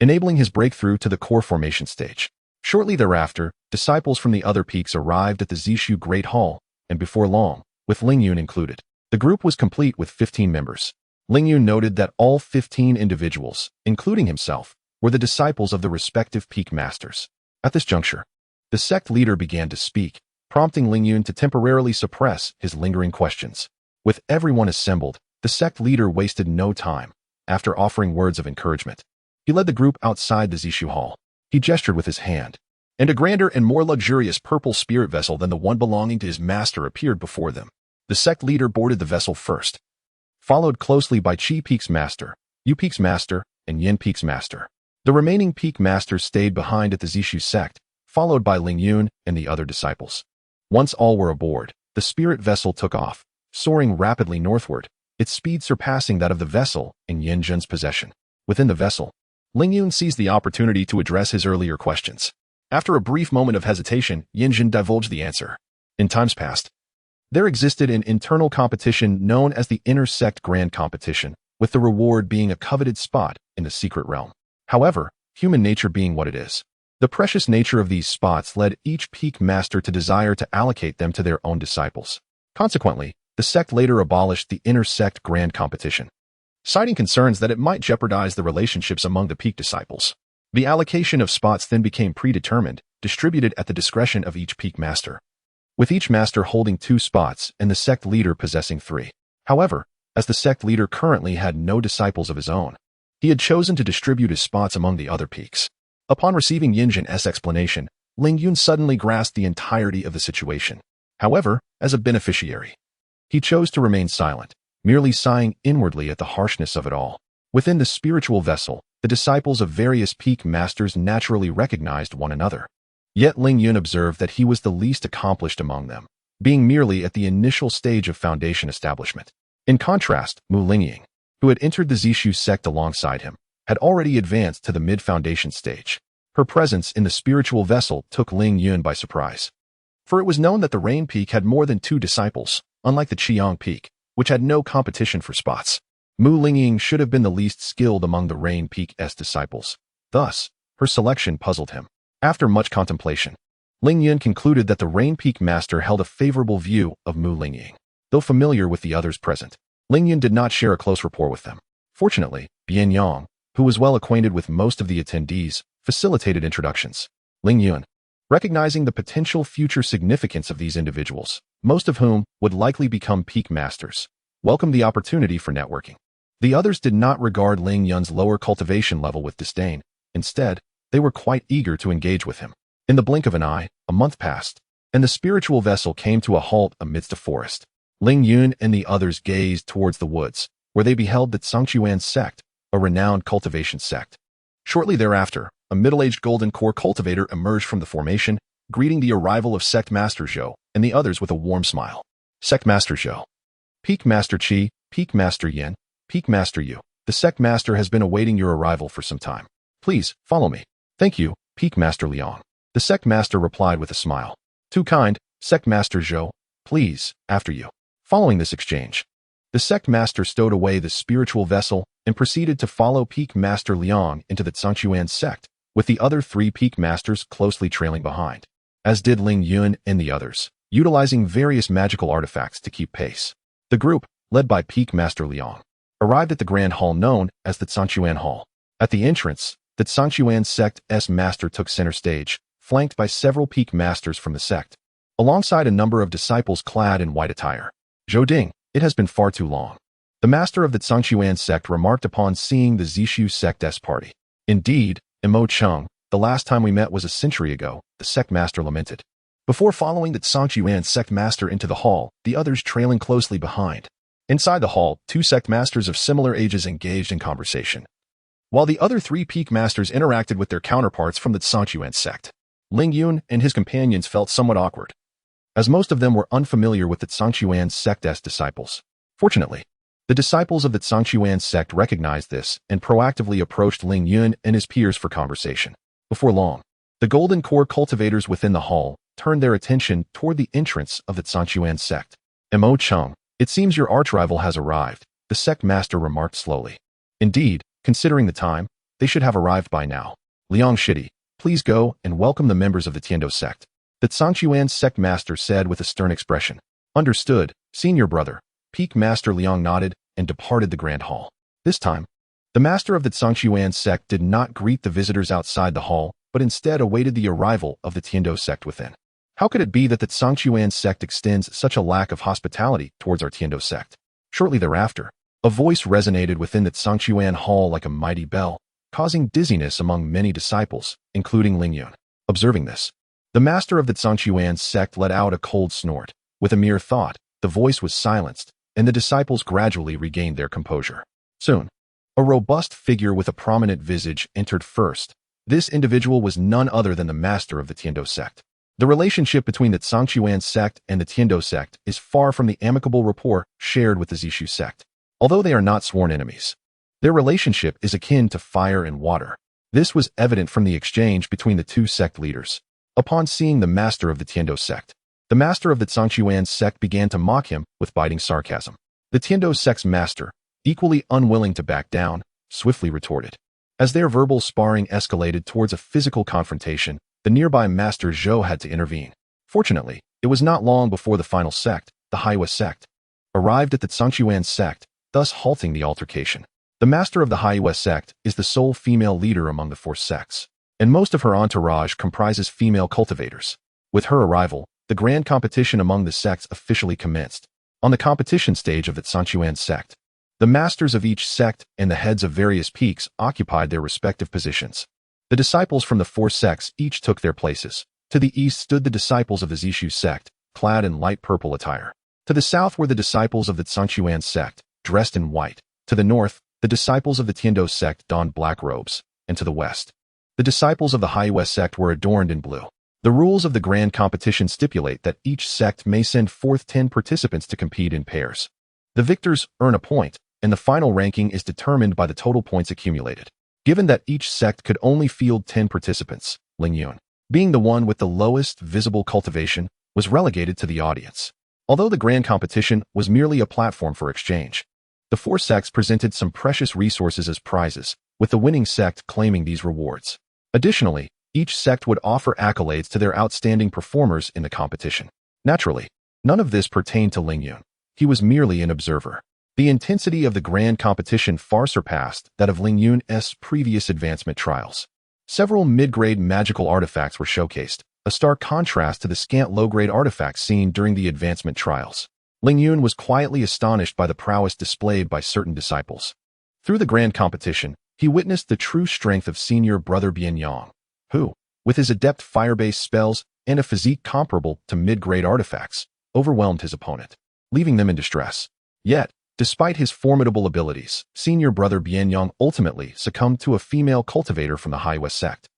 enabling his breakthrough to the core formation stage. Shortly thereafter, disciples from the other peaks arrived at the Zishu Great Hall, and before long, with Ling Yun included, the group was complete with 15 members. Ling Yun noted that all 15 individuals, including himself, were the disciples of the respective peak masters. At this juncture, the sect leader began to speak, prompting Ling Yun to temporarily suppress his lingering questions. With everyone assembled, the sect leader wasted no time. After offering words of encouragement, he led the group outside the Zishu Hall. He gestured with his hand, and a grander and more luxurious purple spirit vessel than the one belonging to his master appeared before them. The sect leader boarded the vessel first, followed closely by Qi Peak's master, Yu Peak's master, and Yin Peak's master. The remaining peak masters stayed behind at the Zishu sect, followed by Ling Yun and the other disciples. Once all were aboard, the spirit vessel took off, soaring rapidly northward, its speed surpassing that of the vessel in Yinjun's possession. Within the vessel, Ling Yun seized the opportunity to address his earlier questions. After a brief moment of hesitation, Yinjun divulged the answer. In times past, there existed an internal competition known as the Inter-Sect Grand Competition, with the reward being a coveted spot in the secret realm. However, human nature being what it is, the precious nature of these spots led each peak master to desire to allocate them to their own disciples. Consequently, the sect later abolished the Inter-Sect Grand Competition, citing concerns that it might jeopardize the relationships among the peak disciples. The allocation of spots then became predetermined, distributed at the discretion of each peak master, with each master holding 2 spots and the sect leader possessing 3. However, as the sect leader currently had no disciples of his own, he had chosen to distribute his spots among the other peaks. Upon receiving Yinjun's explanation, Ling Yun suddenly grasped the entirety of the situation. However, as a beneficiary, he chose to remain silent, merely sighing inwardly at the harshness of it all. Within the spiritual vessel, the disciples of various peak masters naturally recognized one another. Yet Ling Yun observed that he was the least accomplished among them, being merely at the initial stage of foundation establishment. In contrast, Lingying, who had entered the Zishu sect alongside him, had already advanced to the mid-foundation stage. Her presence in the spiritual vessel took Ling Yun by surprise. For it was known that the Rain Peak had more than 2 disciples, unlike the Qiang Peak, which had no competition for spots. Lingying should have been the least skilled among the Rain Peak's disciples. Thus, her selection puzzled him. After much contemplation, Ling Yun concluded that the Rain Peak master held a favorable view of Lingying. Though familiar with the others present, Ling Yun did not share a close rapport with them. Fortunately, Bian Yang, who was well acquainted with most of the attendees, facilitated introductions. Ling Yun, recognizing the potential future significance of these individuals, most of whom would likely become peak masters, welcomed the opportunity for networking. The others did not regard Ling Yun's lower cultivation level with disdain. Instead, they were quite eager to engage with him. In the blink of an eye, a month passed, and the spiritual vessel came to a halt amidst a forest. Ling Yun and the others gazed towards the woods, where they beheld the Tsangchuan sect, a renowned cultivation sect. Shortly thereafter, a middle-aged golden core cultivator emerged from the formation, greeting the arrival of Sect Master Zhou and the others with a warm smile. Sect Master Zhou, Peak Master Qi, Peak Master Yin, Peak Master Yu. The Sect Master has been awaiting your arrival for some time. Please, follow me. Thank you, Peak Master Liang. The Sect Master replied with a smile. Too kind, Sect Master Zhou. Please, after you. Following this exchange, the Sect Master stowed away the spiritual vessel and proceeded to follow Peak Master Liang into the Tsangchuan sect, with the other 3 Peak Masters closely trailing behind, as did Ling Yun and the others, utilizing various magical artifacts to keep pace. The group, led by Peak Master Liang, arrived at the Grand Hall known as the Tsangchuan Hall. At the entrance, the Tsangchuan sect's master took center stage, flanked by several Peak Masters from the sect, alongside a number of disciples clad in white attire. Zhou Ding, it has been far too long. The master of the Tsangchuan sect remarked upon seeing the Zishu sect's party. Indeed, Mo Cheng, the last time we met was a century ago, the sect master lamented. Before following the Tsangchuan sect master into the hall, the others trailing closely behind. Inside the hall, 2 sect masters of similar ages engaged in conversation, while the other 3 peak masters interacted with their counterparts from the Tsangchuan sect. Ling Yun and his companions felt somewhat awkward, as most of them were unfamiliar with the Tsangchuan sect's disciples. Fortunately, the disciples of the Tsangchuan sect recognized this and proactively approached Ling Yun and his peers for conversation. Before long, the golden core cultivators within the hall turned their attention toward the entrance of the Tsangchuan sect. Mo Cheng, it seems your archrival has arrived, the sect master remarked slowly. Indeed, considering the time, they should have arrived by now. Liang Shidi, please go and welcome the members of the Tiando sect. The Tsangchuan sect master said with a stern expression. Understood, senior brother. Peak Master Liang nodded and departed the Grand Hall. This time, the master of the Tsangchuan sect did not greet the visitors outside the hall, but instead awaited the arrival of the Tiando sect within. How could it be that the Tsangchuan sect extends such a lack of hospitality towards our Tiando sect? Shortly thereafter, a voice resonated within the Tsangchuan hall like a mighty bell, causing dizziness among many disciples, including Ling Yun. Observing this, the master of the Tsangchuan sect let out a cold snort. With a mere thought, the voice was silenced, and the disciples gradually regained their composure. Soon, a robust figure with a prominent visage entered first. This individual was none other than the master of the Tiando sect. The relationship between the Tsangchuan sect and the Tiando sect is far from the amicable rapport shared with the Zishu sect. Although they are not sworn enemies, their relationship is akin to fire and water. This was evident from the exchange between the 2 sect leaders. Upon seeing the master of the Tiando sect, the master of the Tsangchuan sect began to mock him with biting sarcasm. The Tiando sect's master, equally unwilling to back down, swiftly retorted. As their verbal sparring escalated towards a physical confrontation, the nearby Master Zhou had to intervene. Fortunately, it was not long before the final sect, the Haiwa sect, arrived at the Tsangchuan sect, thus halting the altercation. The master of the Haiwa sect is the sole female leader among the 4 sects, and most of her entourage comprises female cultivators. With her arrival, the grand competition among the sects officially commenced. On the competition stage of the Tsangchuan sect, the masters of each sect and the heads of various peaks occupied their respective positions. The disciples from the 4 sects each took their places. To the east stood the disciples of the Zishu sect, clad in light purple attire. To the south were the disciples of the Zhangquan sect, dressed in white. To the north, the disciples of the Tiando sect donned black robes. And to the west, the disciples of the Haiwei sect were adorned in blue. The rules of the grand competition stipulate that each sect may send forth 10 participants to compete in pairs. The victors earn a point, and the final ranking is determined by the total points accumulated. Given that each sect could only field 10 participants, Ling Yun, being the one with the lowest visible cultivation, was relegated to the audience. Although the grand competition was merely a platform for exchange, the 4 sects presented some precious resources as prizes, with the winning sect claiming these rewards. Additionally, each sect would offer accolades to their outstanding performers in the competition. Naturally, none of this pertained to Ling Yun. He was merely an observer. The intensity of the grand competition far surpassed that of Ling Yun's previous advancement trials. Several mid-grade magical artifacts were showcased, a stark contrast to the scant low-grade artifacts seen during the advancement trials. Ling Yun was quietly astonished by the prowess displayed by certain disciples. Through the grand competition, he witnessed the true strength of senior brother Bianyang, who, with his adept fire-based spells and a physique comparable to mid-grade artifacts, overwhelmed his opponent, leaving them in distress. Yet, despite his formidable abilities, senior brother Bianyang ultimately succumbed to a female cultivator from the Haiwei sect,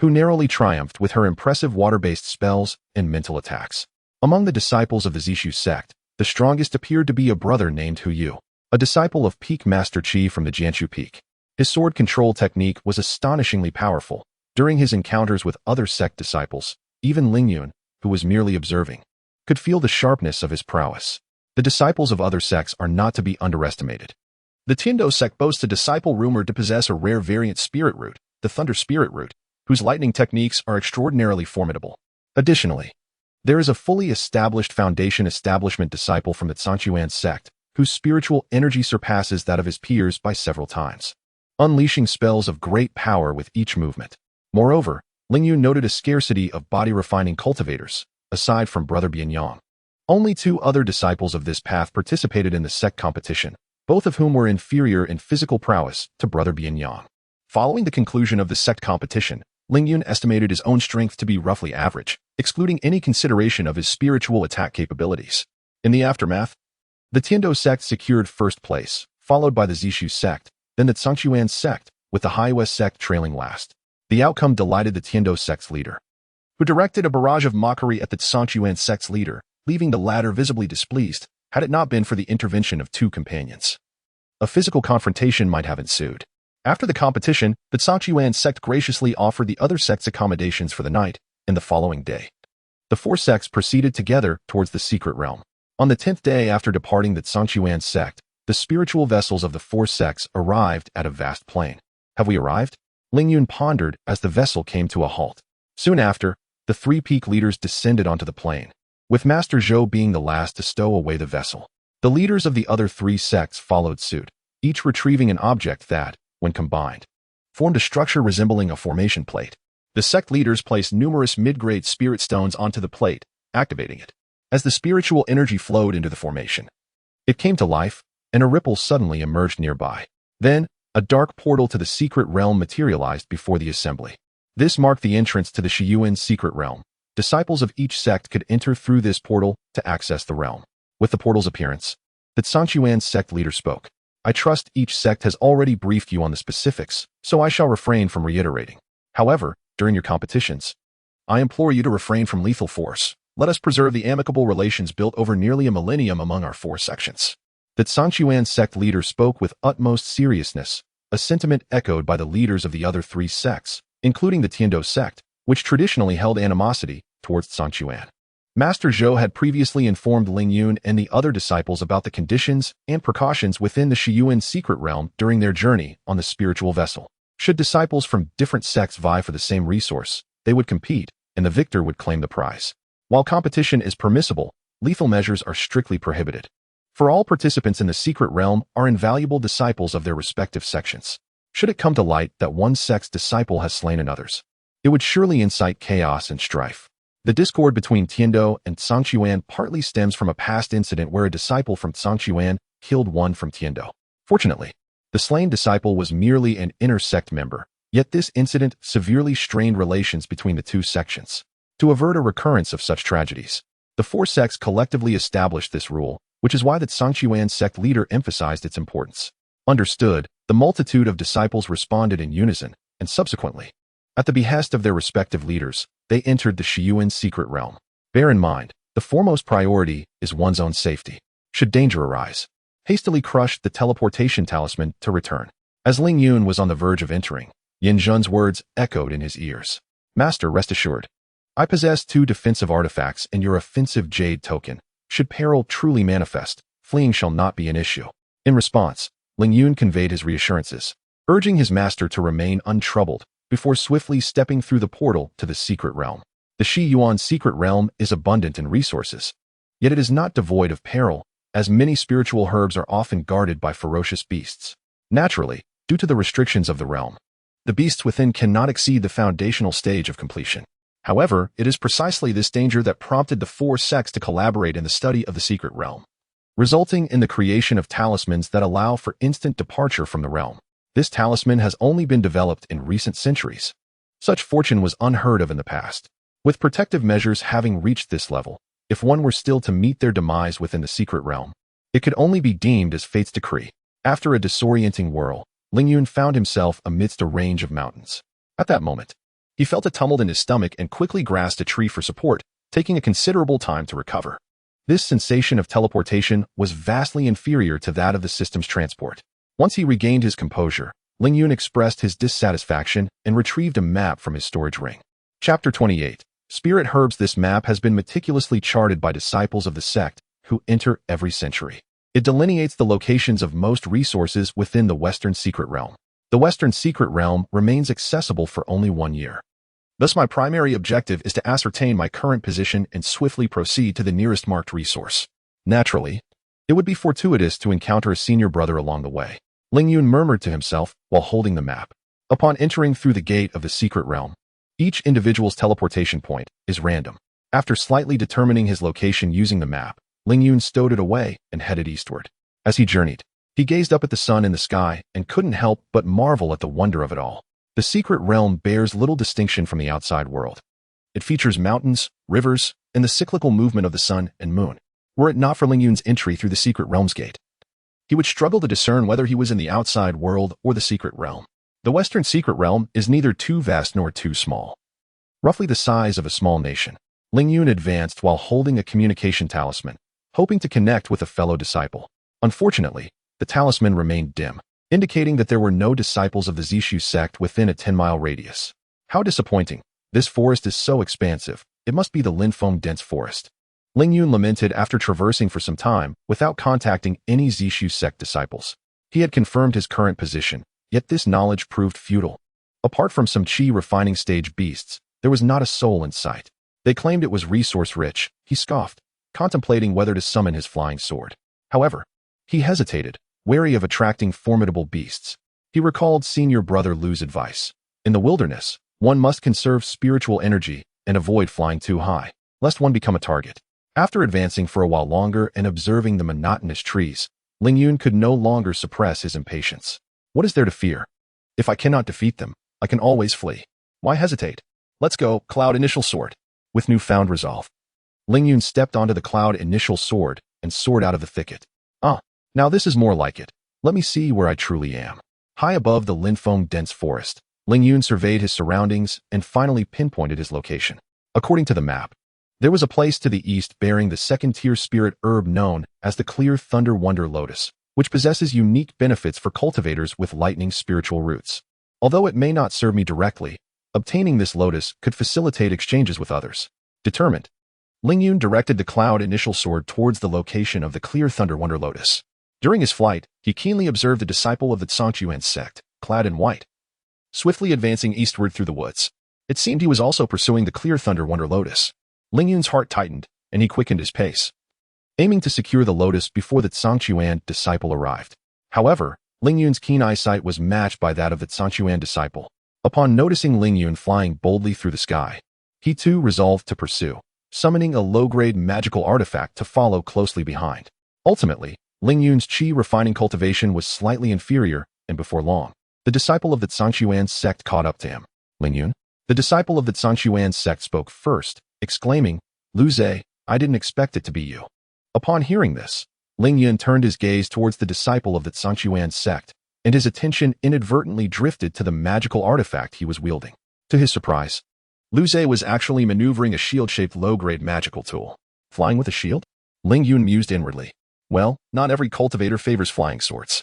who narrowly triumphed with her impressive water-based spells and mental attacks. Among the disciples of the Zishu sect, the strongest appeared to be a brother named Hu Yu, a disciple of Peak Master Qi from the Jianshu Peak. His sword control technique was astonishingly powerful. During his encounters with other sect disciples, even Ling Yun, who was merely observing, could feel the sharpness of his prowess. The disciples of other sects are not to be underestimated. The Tiando sect boasts a disciple rumored to possess a rare variant spirit root, the Thunder Spirit Root, whose lightning techniques are extraordinarily formidable. Additionally, there is a fully established foundation establishment disciple from the Zhangquan sect, whose spiritual energy surpasses that of his peers by several times, unleashing spells of great power with each movement. Moreover, Ling Yun noted a scarcity of body-refining cultivators, aside from brother Bianyang. Only 2 other disciples of this path participated in the sect competition, both of whom were inferior in physical prowess to brother Bianyang. Following the conclusion of the sect competition, Ling Yun estimated his own strength to be roughly average, excluding any consideration of his spiritual attack capabilities. In the aftermath, the Tiando sect secured first place, followed by the Zishu sect, then the Zhangquan sect, with the Haiwei sect trailing last. The outcome delighted the Tiando sect's leader, who directed a barrage of mockery at the Zhangquan sect's leader, leaving the latter visibly displeased, had it not been for the intervention of 2 companions. A physical confrontation might have ensued. After the competition, the Zhangquan sect graciously offered the other sects accommodations for the night and the following day. The 4 sects proceeded together towards the secret realm. On the 10th day after departing the Zhangquan sect, the spiritual vessels of the 4 sects arrived at a vast plain. Have we arrived? Ling Yun pondered as the vessel came to a halt. Soon after, the 3 peak leaders descended onto the plain, with Master Zhou being the last to stow away the vessel. The leaders of the other 3 sects followed suit, each retrieving an object that, when combined, formed a structure resembling a formation plate. The sect leaders placed numerous mid-grade spirit stones onto the plate, activating it. As the spiritual energy flowed into the formation, it came to life, and a ripple suddenly emerged nearby. Then, a dark portal to the secret realm materialized before the assembly. This marked the entrance to the Shiyuan secret realm. Disciples of each sect could enter through this portal to access the realm. With the portal's appearance, the Zhangquan sect leader spoke. I trust each sect has already briefed you on the specifics, so I shall refrain from reiterating. However, during your competitions, I implore you to refrain from lethal force. Let us preserve the amicable relations built over nearly a millennium among our 4 sections. The Zhangquan sect leader spoke with utmost seriousness, a sentiment echoed by the leaders of the other 3 sects, including the Tiando sect, which traditionally held animosity towards Zhangquan. Master Zhou had previously informed Ling Yun and the other disciples about the conditions and precautions within the Shiyuan secret realm during their journey on the spiritual vessel. Should disciples from different sects vie for the same resource, they would compete, and the victor would claim the prize. While competition is permissible, lethal measures are strictly prohibited. For all participants in the secret realm are invaluable disciples of their respective sections. Should it come to light that one sect's disciple has slain another's, it would surely incite chaos and strife. The discord between Tiando and Zhangquan partly stems from a past incident where a disciple from Zhangquan killed one from Tiando. Fortunately, the slain disciple was merely an inner sect member, yet this incident severely strained relations between the 2 sections. To avert a recurrence of such tragedies, The four sects collectively established this rule, which is why the Zhangquan sect leader emphasized its importance. Understood, the multitude of disciples responded in unison, and subsequently, at the behest of their respective leaders, they entered the Shiyuan secret realm. Bear in mind, the foremost priority is one's own safety. Should danger arise, hastily crushed the teleportation talisman to return. As Ling Yun was on the verge of entering, Yin Zhen's words echoed in his ears. Master, rest assured. I possess 2 defensive artifacts and your offensive jade token. Should peril truly manifest, fleeing shall not be an issue. In response, Ling Yun conveyed his reassurances, urging his master to remain untroubled before swiftly stepping through the portal to the secret realm. The Shiyuan secret realm is abundant in resources, yet it is not devoid of peril, as many spiritual herbs are often guarded by ferocious beasts. Naturally, due to the restrictions of the realm, the beasts within cannot exceed the foundational stage of completion. However, it is precisely this danger that prompted the 4 sects to collaborate in the study of the secret realm, resulting in the creation of talismans that allow for instant departure from the realm. This talisman has only been developed in recent centuries. Such fortune was unheard of in the past. With protective measures having reached this level, if one were still to meet their demise within the secret realm, it could only be deemed as fate's decree. After a disorienting whirl, Ling Yun found himself amidst a range of mountains. At that moment, he felt a tumult in his stomach and quickly grasped a tree for support, taking a considerable time to recover. This sensation of teleportation was vastly inferior to that of the system's transport. Once he regained his composure, Ling Yun expressed his dissatisfaction and retrieved a map from his storage ring. Chapter 28. Spirit Herbs. This map has been meticulously charted by disciples of the sect who enter every century. It delineates the locations of most resources within the Western Secret Realm. The Western Secret Realm remains accessible for only 1 year. Thus, my primary objective is to ascertain my current position and swiftly proceed to the nearest marked resource. Naturally, it would be fortuitous to encounter a senior brother along the way. Ling Yun murmured to himself while holding the map. Upon entering through the gate of the secret realm, each individual's teleportation point is random. After slightly determining his location using the map, Ling Yun stowed it away and headed eastward. As he journeyed, he gazed up at the sun in the sky and couldn't help but marvel at the wonder of it all. The secret realm bears little distinction from the outside world. It features mountains, rivers, and the cyclical movement of the sun and moon. Were it not for Ling Yun's entry through the secret realm's gate, he would struggle to discern whether he was in the outside world or the secret realm. The Western Secret Realm is neither too vast nor too small. Roughly the size of a small nation, Ling Yun advanced while holding a communication talisman, hoping to connect with a fellow disciple. Unfortunately, the talisman remained dim, indicating that there were no disciples of the Zishu sect within a 10-mile radius. How disappointing. This forest is so expansive. It must be the Linfeng dense forest. Ling Yun lamented after traversing for some time without contacting any Zishu sect disciples. He had confirmed his current position, yet this knowledge proved futile. Apart from some chi refining stage beasts, there was not a soul in sight. They claimed it was resource-rich. He scoffed, contemplating whether to summon his flying sword. However, he hesitated, wary of attracting formidable beasts. He recalled senior brother Lu's advice. In the wilderness, one must conserve spiritual energy and avoid flying too high, lest one become a target. After advancing for a while longer and observing the monotonous trees, Ling Yun could no longer suppress his impatience. What is there to fear? If I cannot defeat them, I can always flee. Why hesitate? Let's go, Cloud Initial Sword. With newfound resolve, Ling Yun stepped onto the Cloud Initial Sword and soared out of the thicket. Now this is more like it. Let me see where I truly am. High above the Linfeng dense forest, Ling Yun surveyed his surroundings and finally pinpointed his location. According to the map, there was a place to the east bearing the second-tier spirit herb known as the Clear Thunder Wonder Lotus, which possesses unique benefits for cultivators with lightning spiritual roots. Although it may not serve me directly, obtaining this lotus could facilitate exchanges with others. Determined, Ling Yun directed the Cloud Initial Sword towards the location of the Clear Thunder Wonder Lotus. During his flight, he keenly observed a disciple of the Zhangquan sect, clad in white, swiftly advancing eastward through the woods. It seemed he was also pursuing the Clear Thunder Wonder Lotus. Ling Yun's heart tightened, and he quickened his pace, aiming to secure the lotus before the Zhangquan disciple arrived. However, Ling Yun's keen eyesight was matched by that of the Zhangquan disciple. Upon noticing Ling Yun flying boldly through the sky, he too resolved to pursue, summoning a low-grade magical artifact to follow closely behind. Ultimately, Ling Yun's chi refining cultivation was slightly inferior, and before long, the disciple of the Zhangquan sect caught up to him. Ling Yun? The disciple of the Zhangquan sect spoke first, exclaiming, "Lu Zhe, I didn't expect it to be you." Upon hearing this, Ling Yun turned his gaze towards the disciple of the Zhangquan sect, and his attention inadvertently drifted to the magical artifact he was wielding. To his surprise, Lu Zhe was actually maneuvering a shield-shaped low-grade magical tool. Flying with a shield? Ling Yun mused inwardly. Well, not every cultivator favors flying sorts.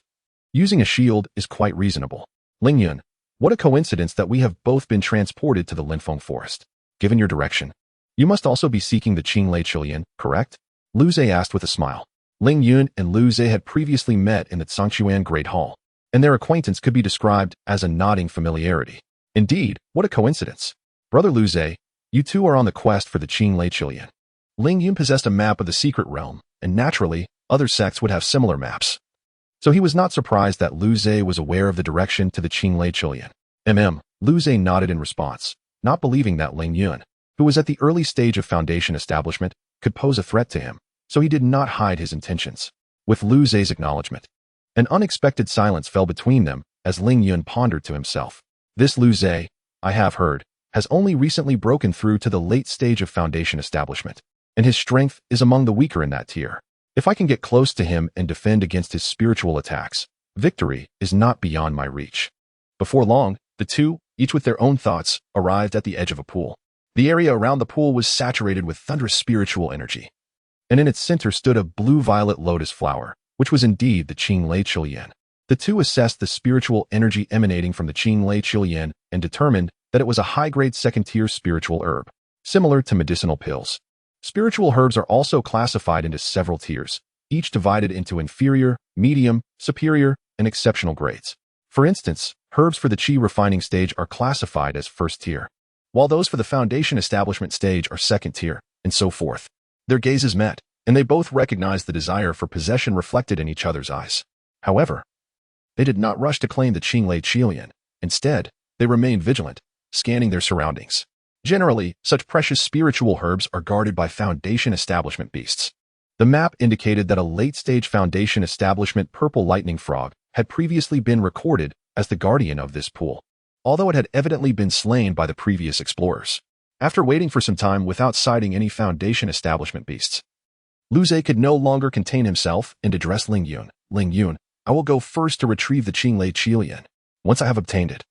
Using a shield is quite reasonable. Ling Yun, what a coincidence that we have both been transported to the Linfeng forest. Given your direction, you must also be seeking the Qinglei Qilian, correct? Lu Zhe asked with a smile. Ling Yun and Lu Zhe had previously met in the Zhangquan Great Hall, and their acquaintance could be described as a nodding familiarity. Indeed, what a coincidence. Brother Lu Zhe, you two are on the quest for the Qinglei Qilian. Ling Yun possessed a map of the secret realm, and naturally, other sects would have similar maps. So he was not surprised that Lu Zhe was aware of the direction to the Qinglei Qilian. Lu Zhe nodded in response, not believing that Ling Yun, who was at the early stage of foundation establishment, could pose a threat to him, so he did not hide his intentions. With Lu Zhe's acknowledgement, an unexpected silence fell between them as Ling Yun pondered to himself. This Lu Zhe, I have heard, has only recently broken through to the late stage of foundation establishment, and his strength is among the weaker in that tier. If I can get close to him and defend against his spiritual attacks, victory is not beyond my reach. Before long, the two, each with their own thoughts, arrived at the edge of a pool. The area around the pool was saturated with thunderous spiritual energy, and in its center stood a blue-violet lotus flower, which was indeed the Qinglei Qilian. The two assessed the spiritual energy emanating from the Qinglei Qilian and determined that it was a high-grade second-tier spiritual herb, similar to medicinal pills. Spiritual herbs are also classified into several tiers, each divided into inferior, medium, superior, and exceptional grades. For instance, herbs for the qi refining stage are classified as first tier, while those for the foundation establishment stage are second tier, and so forth. Their gazes met, and they both recognized the desire for possession reflected in each other's eyes. However, they did not rush to claim the Qinglei Qilian. Instead, they remained vigilant, scanning their surroundings. Generally, such precious spiritual herbs are guarded by foundation establishment beasts. The map indicated that a late-stage foundation establishment purple lightning frog had previously been recorded as the guardian of this pool, although it had evidently been slain by the previous explorers. After waiting for some time without sighting any foundation establishment beasts, Lu Zhe could no longer contain himself and addressed Ling Yun. Ling Yun, I will go first to retrieve the Qinglei Qilian. Once I have obtained it,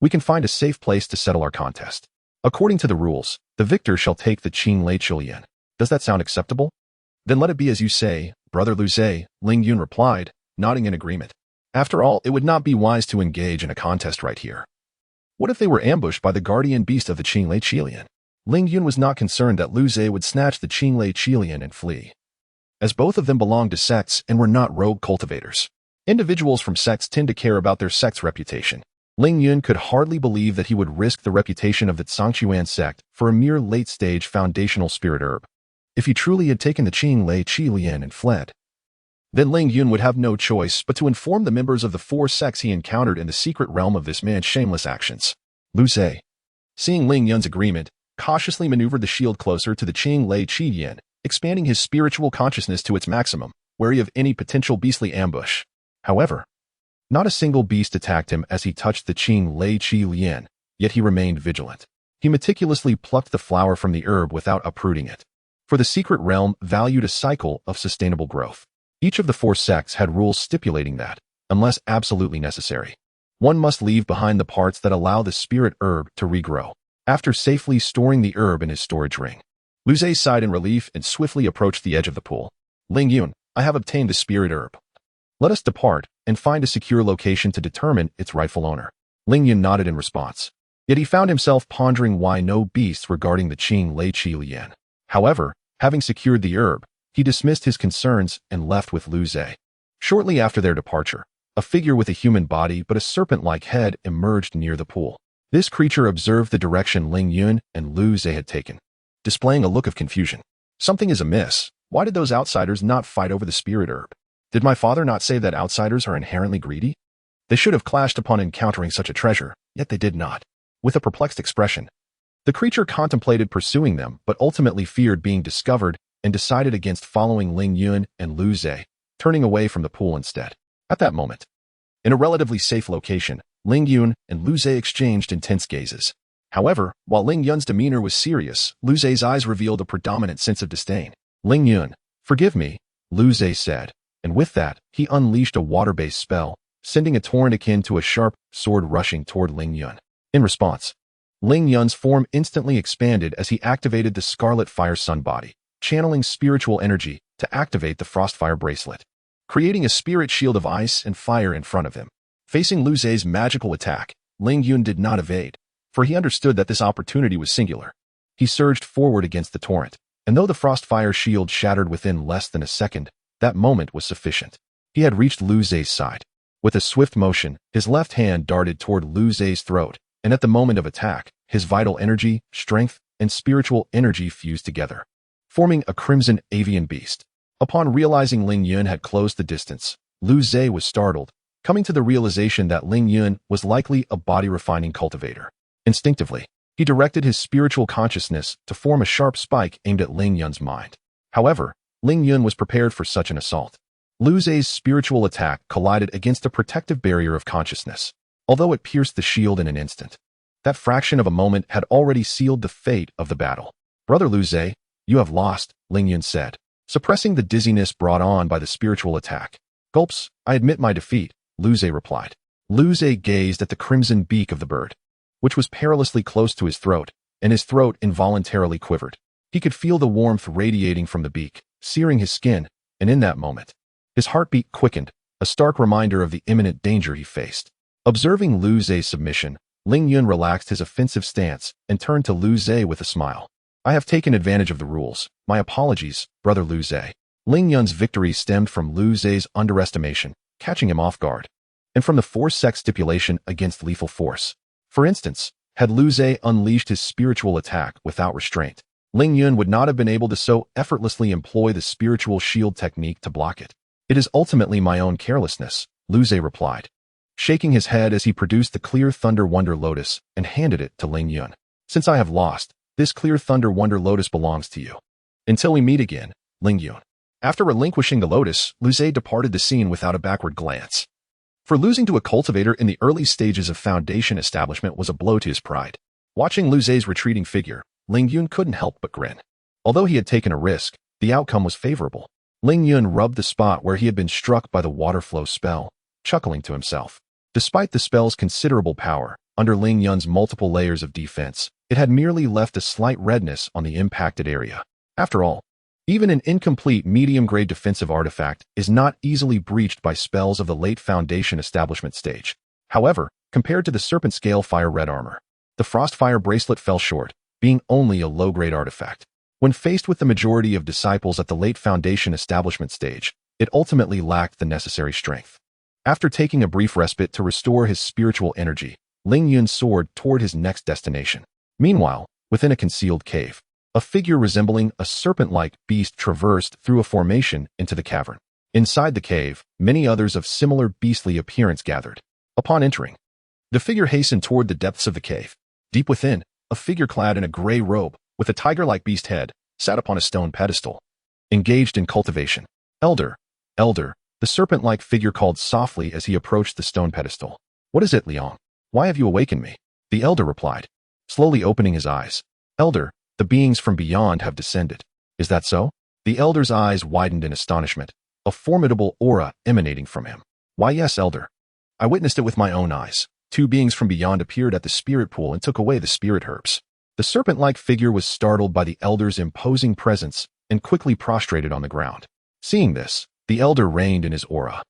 we can find a safe place to settle our contest. According to the rules, the victor shall take the Qinglei Qilian. Does that sound acceptable? Then let it be as you say, Brother Lu Zhe, Ling Yun replied, nodding in agreement. After all, it would not be wise to engage in a contest right here. What if they were ambushed by the guardian beast of the Qinglei Qilian? Ling Yun was not concerned that Lu Zhe would snatch the Qinglei Qilian and flee, as both of them belonged to sects and were not rogue cultivators. Individuals from sects tend to care about their sect's reputation. Ling Yun could hardly believe that he would risk the reputation of the Zhangquan sect for a mere late-stage foundational spirit herb. If he truly had taken the Qinglei Qilian and fled, then Ling Yun would have no choice but to inform the members of the four sects he encountered in the secret realm of this man's shameless actions. Lu Zhe, seeing Ling Yun's agreement, cautiously maneuvered the shield closer to the Qinglei Qilian, expanding his spiritual consciousness to its maximum, wary of any potential beastly ambush. However, not a single beast attacked him as he touched the Qinglei Qilian, yet he remained vigilant. He meticulously plucked the flower from the herb without uprooting it, for the secret realm valued a cycle of sustainable growth. Each of the four sects had rules stipulating that, unless absolutely necessary, one must leave behind the parts that allow the spirit herb to regrow. After safely storing the herb in his storage ring, Lu Zhe sighed in relief and swiftly approached the edge of the pool. Ling Yun, I have obtained the spirit herb. Let us depart and find a secure location to determine its rightful owner. Ling Yun nodded in response, yet he found himself pondering why no beasts were guarding the Qinglei Qilian. However, having secured the herb, he dismissed his concerns and left with Lu Zhe. Shortly after their departure, a figure with a human body but a serpent-like head emerged near the pool. This creature observed the direction Ling Yun and Lu Zhe had taken, displaying a look of confusion. Something is amiss. Why did those outsiders not fight over the spirit herb? Did my father not say that outsiders are inherently greedy? They should have clashed upon encountering such a treasure, yet they did not. With a perplexed expression, the creature contemplated pursuing them but ultimately feared being discovered and decided against following Ling Yun and Lu Zhe, turning away from the pool instead. At that moment, in a relatively safe location, Ling Yun and Lu Zhe exchanged intense gazes. However, while Ling Yun's demeanor was serious, Lu Zhe's eyes revealed a predominant sense of disdain. Ling Yun, forgive me, Lu Zhe said, and with that, he unleashed a water-based spell, sending a torrent akin to a sharp sword rushing toward Ling Yun. In response, Ling Yun's form instantly expanded as he activated the Scarlet Fire Sun body, channeling spiritual energy to activate the Frostfire bracelet, creating a spirit shield of ice and fire in front of him. Facing Lu Zhe's magical attack, Ling Yun did not evade, for he understood that this opportunity was singular. He surged forward against the torrent, and though the Frostfire shield shattered within less than a second, that moment was sufficient. He had reached Lu Zhe's side. With a swift motion, his left hand darted toward Lu Zhe's throat, and at the moment of attack, his vital energy, strength, and spiritual energy fused together, forming a crimson avian beast. Upon realizing Ling Yun had closed the distance, Lu Zhe was startled, coming to the realization that Ling Yun was likely a body-refining cultivator. Instinctively, he directed his spiritual consciousness to form a sharp spike aimed at Ling Yun's mind. However, Ling Yun was prepared for such an assault. Lu Zhe's spiritual attack collided against a protective barrier of consciousness, although it pierced the shield in an instant. That fraction of a moment had already sealed the fate of the battle. Brother Lu Zhe, you have lost, Ling Yun said, suppressing the dizziness brought on by the spiritual attack. Gulps, I admit my defeat, Lu Zhe replied. Lu Zhe gazed at the crimson beak of the bird, which was perilously close to his throat, and his throat involuntarily quivered. He could feel the warmth radiating from the beak, searing his skin, and in that moment, his heartbeat quickened, a stark reminder of the imminent danger he faced. Observing Lu Zhe's submission, Ling Yun relaxed his offensive stance and turned to Lu Zhe with a smile. I have taken advantage of the rules. My apologies, brother Lu Zhe. Ling Yun's victory stemmed from Lu Zhe's underestimation, catching him off guard, and from the force-sex stipulation against lethal force. For instance, had Lu Zhe unleashed his spiritual attack without restraint, Ling Yun would not have been able to so effortlessly employ the spiritual shield technique to block it. It is ultimately my own carelessness, Lu Zhe replied, shaking his head as he produced the Clear Thunder Wonder Lotus and handed it to Ling Yun. Since I have lost, this Clear Thunder Wonder Lotus belongs to you. Until we meet again, Ling Yun. After relinquishing the lotus, Lu Zhe departed the scene without a backward glance. For losing to a cultivator in the early stages of Foundation establishment was a blow to his pride. Watching Lu Zhe's retreating figure, Ling Yun couldn't help but grin. Although he had taken a risk, the outcome was favorable. Ling Yun rubbed the spot where he had been struck by the water flow spell, chuckling to himself. Despite the spell's considerable power, under Ling Yun's multiple layers of defense, it had merely left a slight redness on the impacted area. After all, even an incomplete medium-grade defensive artifact is not easily breached by spells of the late Foundation establishment stage. However, compared to the Serpent Scale Fire Red Armor, the Frostfire Bracelet fell short, being only a low-grade artifact. When faced with the majority of disciples at the late Foundation establishment stage, it ultimately lacked the necessary strength. After taking a brief respite to restore his spiritual energy, Ling Yun soared toward his next destination. Meanwhile, within a concealed cave, a figure resembling a serpent-like beast traversed through a formation into the cavern. Inside the cave, many others of similar beastly appearance gathered. Upon entering, the figure hastened toward the depths of the cave. Deep within, a figure clad in a gray robe, with a tiger-like beast head, sat upon a stone pedestal, engaged in cultivation. Elder, the serpent-like figure called softly as he approached the stone pedestal. What is it, Liang? Why have you awakened me? The elder replied, slowly opening his eyes. Elder, the beings from beyond have descended. Is that so? The elder's eyes widened in astonishment, a formidable aura emanating from him. Why yes, elder. I witnessed it with my own eyes. 2 beings from beyond appeared at the spirit pool and took away the spirit herbs. The serpent-like figure was startled by the elder's imposing presence and quickly prostrated on the ground. Seeing this, the elder reined in his aura,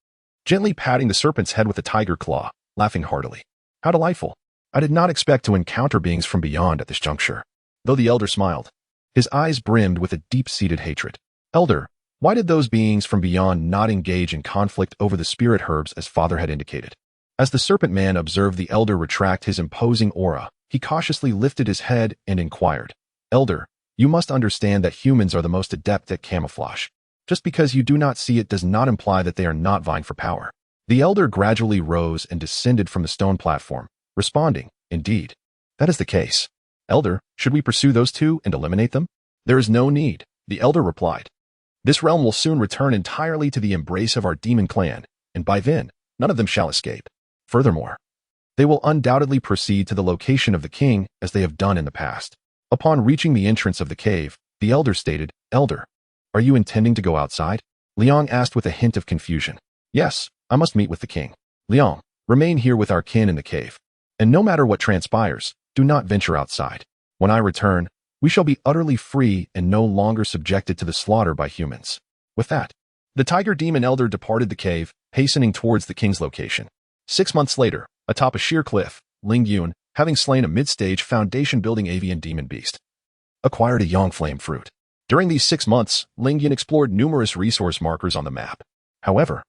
gently patting the serpent's head with a tiger claw, laughing heartily. How delightful. I did not expect to encounter beings from beyond at this juncture. Though the elder smiled, his eyes brimmed with a deep-seated hatred. Elder, why did those beings from beyond not engage in conflict over the spirit herbs as father had indicated? As the serpent man observed the elder retract his imposing aura, he cautiously lifted his head and inquired, Elder, you must understand that humans are the most adept at camouflage. Just because you do not see it does not imply that they are not vying for power. The elder gradually rose and descended from the stone platform, responding, Indeed, that is the case. Elder, should we pursue those 2 and eliminate them? There is no need, the elder replied. This realm will soon return entirely to the embrace of our demon clan, and by then, none of them shall escape. Furthermore, They will undoubtedly proceed to the location of the king as they have done in the past. Upon reaching the entrance of the cave, the elder stated, "Elder, are you intending to go outside?" Liang asked with a hint of confusion. "Yes, I must meet with the king." "Liang, remain here with our kin in the cave. And no matter what transpires, do not venture outside. When I return, we shall be utterly free and no longer subjected to the slaughter by humans." With that, the tiger demon elder departed the cave, hastening towards the king's location. 6 months later, atop a sheer cliff, Ling Yun, having slain a mid-stage foundation-building avian demon beast, acquired a yang flame fruit. During these 6 months, Ling Yun explored numerous resource markers on the map. However,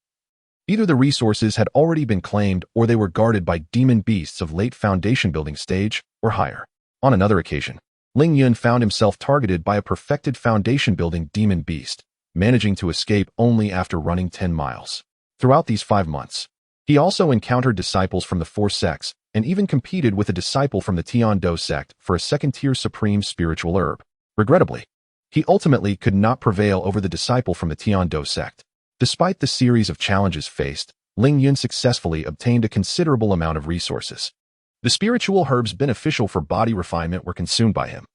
either the resources had already been claimed or they were guarded by demon beasts of late foundation-building stage or higher. On another occasion, Ling Yun found himself targeted by a perfected foundation-building demon beast, managing to escape only after running 10 miles. Throughout these 5 months, he also encountered disciples from the 4 sects and even competed with a disciple from the Tian-Do sect for a second-tier supreme spiritual herb. Regrettably, he ultimately could not prevail over the disciple from the Tian-Do sect. Despite the series of challenges faced, Ling Yun successfully obtained a considerable amount of resources. The spiritual herbs beneficial for body refinement were consumed by him,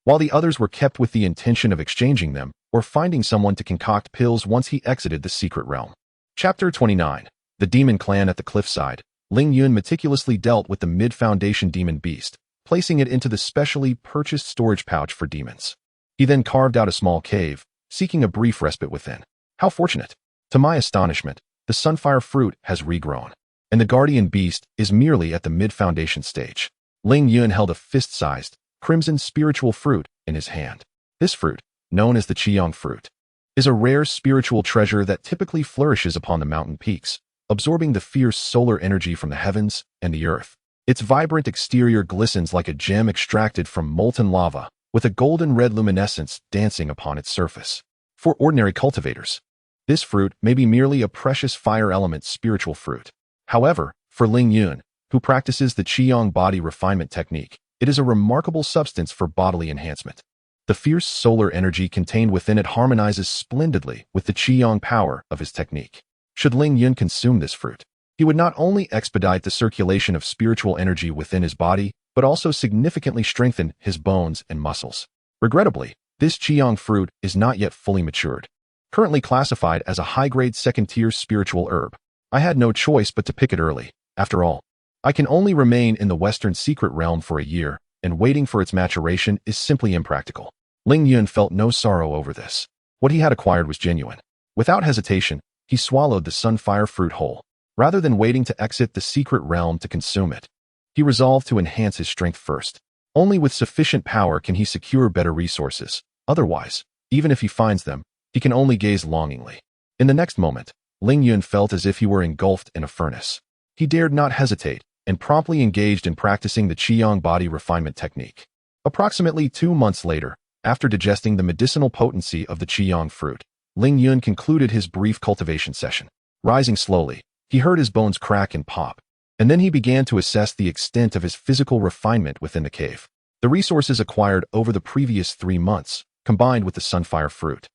while the others were kept with the intention of exchanging them or finding someone to concoct pills once he exited the secret realm. Chapter 29. The Demon Clan at the Cliffside. Ling Yun meticulously dealt with the mid-foundation demon beast, placing it into the specially purchased storage pouch for demons. He then carved out a small cave, seeking a brief respite within. How fortunate! To my astonishment, the sunfire fruit has regrown, and the guardian beast is merely at the mid-foundation stage. Ling Yun held a fist-sized, crimson spiritual fruit in his hand. This fruit, known as the Qiyang fruit, is a rare spiritual treasure that typically flourishes upon the mountain peaks, absorbing the fierce solar energy from the heavens and the earth. Its vibrant exterior glistens like a gem extracted from molten lava, with a golden red luminescence dancing upon its surface. For ordinary cultivators, this fruit may be merely a precious fire element spiritual fruit. However, for Ling Yun, who practices the Qiyang body refinement technique, it is a remarkable substance for bodily enhancement. The fierce solar energy contained within it harmonizes splendidly with the Qiyang power of his technique. Should Ling Yun consume this fruit, he would not only expedite the circulation of spiritual energy within his body, but also significantly strengthen his bones and muscles. Regrettably, this Qiyang fruit is not yet fully matured. Currently classified as a high-grade second-tier spiritual herb, I had no choice but to pick it early. After all, I can only remain in the Western Secret Realm for a year, and waiting for its maturation is simply impractical. Ling Yun felt no sorrow over this. What he had acquired was genuine. Without hesitation, he swallowed the sunfire fruit whole. Rather than waiting to exit the secret realm to consume it, he resolved to enhance his strength first. Only with sufficient power can he secure better resources. Otherwise, even if he finds them, he can only gaze longingly. In the next moment, Ling Yun felt as if he were engulfed in a furnace. He dared not hesitate, and promptly engaged in practicing the Qiyang body refinement technique. Approximately 2 months later, after digesting the medicinal potency of the Qiyang fruit, Ling Yun concluded his brief cultivation session. Rising slowly, he heard his bones crack and pop, and then he began to assess the extent of his physical refinement within the cave. The resources acquired over the previous 3 months, combined with the sunfire fruit,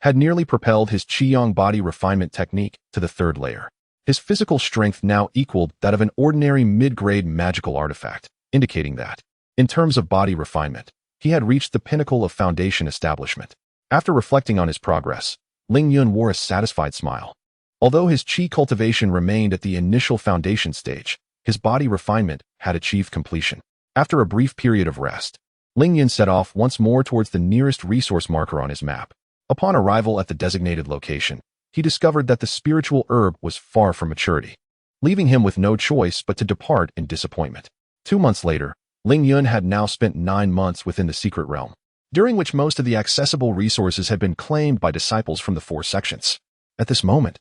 had nearly propelled his Qiyang body refinement technique to the 3rd layer. His physical strength now equaled that of an ordinary mid-grade magical artifact, indicating that, in terms of body refinement, he had reached the pinnacle of foundation establishment. After reflecting on his progress, Ling Yun wore a satisfied smile. Although his qi cultivation remained at the initial foundation stage, his body refinement had achieved completion. After a brief period of rest, Ling Yun set off once more towards the nearest resource marker on his map. Upon arrival at the designated location, he discovered that the spiritual herb was far from maturity, leaving him with no choice but to depart in disappointment. 2 months later, Ling Yun had now spent 9 months within the secret realm, during which most of the accessible resources had been claimed by disciples from the 4 sections. At this moment,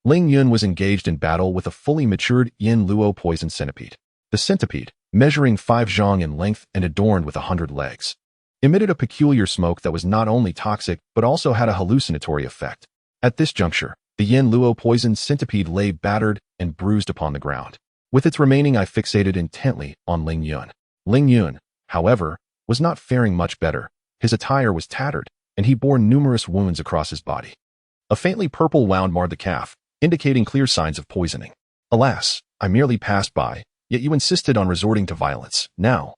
Ling Yun was engaged in battle with a fully matured Yin Luo poison centipede. The centipede, measuring 5 zhang in length and adorned with 100 legs, emitted a peculiar smoke that was not only toxic but also had a hallucinatory effect. At this juncture, the Yin Luo poison centipede lay battered and bruised upon the ground. With its remaining eye fixated intently on Ling Yun. Ling Yun, however, was not faring much better. His attire was tattered, and he bore numerous wounds across his body. A faintly purple wound marred the calf, indicating clear signs of poisoning. "Alas, I merely passed by, yet you insisted on resorting to violence. Now,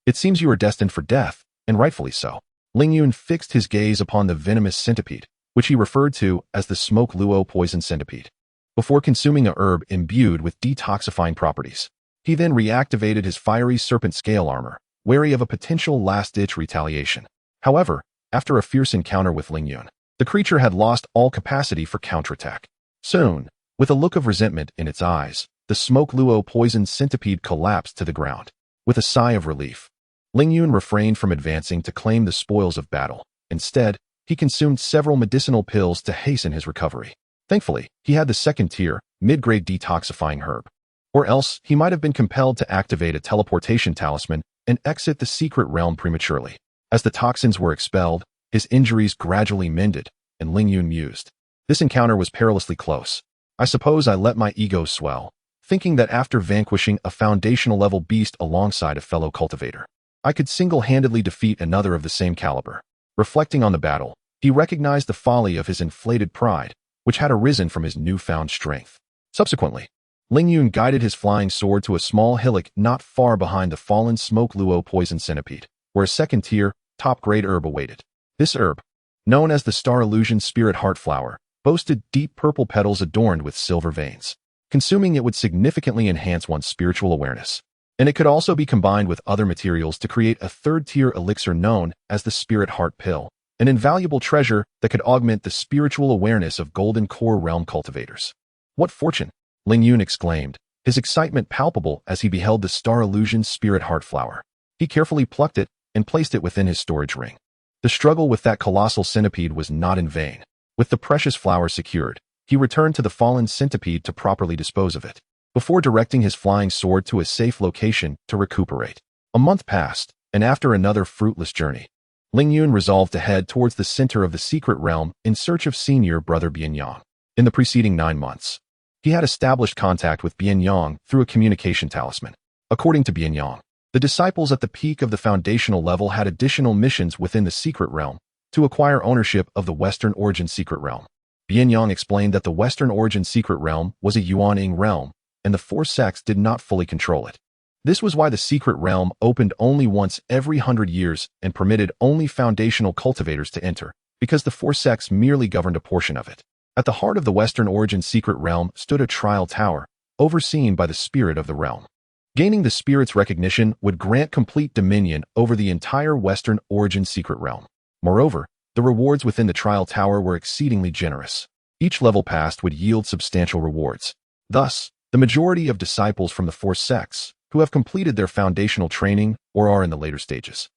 it seems you are destined for death, and rightfully so. Ling Yun fixed his gaze upon the venomous centipede, which he referred to as the smoke luo poison centipede. Before consuming a herb imbued with detoxifying properties, he then reactivated his fiery serpent scale armor, wary of a potential last-ditch retaliation. However, after a fierce encounter with Ling Yun, the creature had lost all capacity for counterattack. Soon, with a look of resentment in its eyes, the smoke luo poison centipede collapsed to the ground. With a sigh of relief, Ling Yun refrained from advancing to claim the spoils of battle. Instead, he consumed several medicinal pills to hasten his recovery. Thankfully, he had the second-tier, mid-grade detoxifying herb. Or else, he might have been compelled to activate a teleportation talisman and exit the secret realm prematurely. As the toxins were expelled, his injuries gradually mended, and Ling Yun mused. This encounter was perilously close. I suppose I let my ego swell, thinking that after vanquishing a foundational-level beast alongside a fellow cultivator, I could single-handedly defeat another of the same caliber. Reflecting on the battle, he recognized the folly of his inflated pride, which had arisen from his newfound strength. Subsequently, Ling Yun guided his flying sword to a small hillock not far behind the fallen smoke luo poison centipede, where a second-tier, top-grade herb awaited. This herb, known as the Star Illusion Spirit Heart Flower, boasted deep purple petals adorned with silver veins. Consuming it would significantly enhance one's spiritual awareness, and it could also be combined with other materials to create a third-tier elixir known as the Spirit Heart Pill, an invaluable treasure that could augment the spiritual awareness of Golden Core Realm cultivators. What fortune! Ling Yun exclaimed, his excitement palpable as he beheld the Star Illusion Spirit Heart Flower. He carefully plucked it and placed it within his storage ring. The struggle with that colossal centipede was not in vain. With the precious flower secured, he returned to the fallen centipede to properly dispose of it, before directing his flying sword to a safe location to recuperate. A month passed, and after another fruitless journey, Ling Yun resolved to head towards the center of the secret realm in search of senior brother Bianyang. In the preceding 9 months, he had established contact with Bianyang through a communication talisman. According to Bianyang, the disciples at the peak of the foundational level had additional missions within the secret realm to acquire ownership of the Western Origin secret realm. Bianyang explained that the Western Origin secret realm was a Yuan-ing realm, and the four sects did not fully control it. This was why the secret realm opened only once every 100 years and permitted only foundational cultivators to enter, because the four sects merely governed a portion of it. At the heart of the Western Origin secret realm stood a trial tower, overseen by the spirit of the realm. Gaining the spirit's recognition would grant complete dominion over the entire Western Origin secret realm. Moreover, the rewards within the trial tower were exceedingly generous. Each level passed would yield substantial rewards. Thus, the majority of disciples from the four sects, who have completed their foundational training or are in the later stages,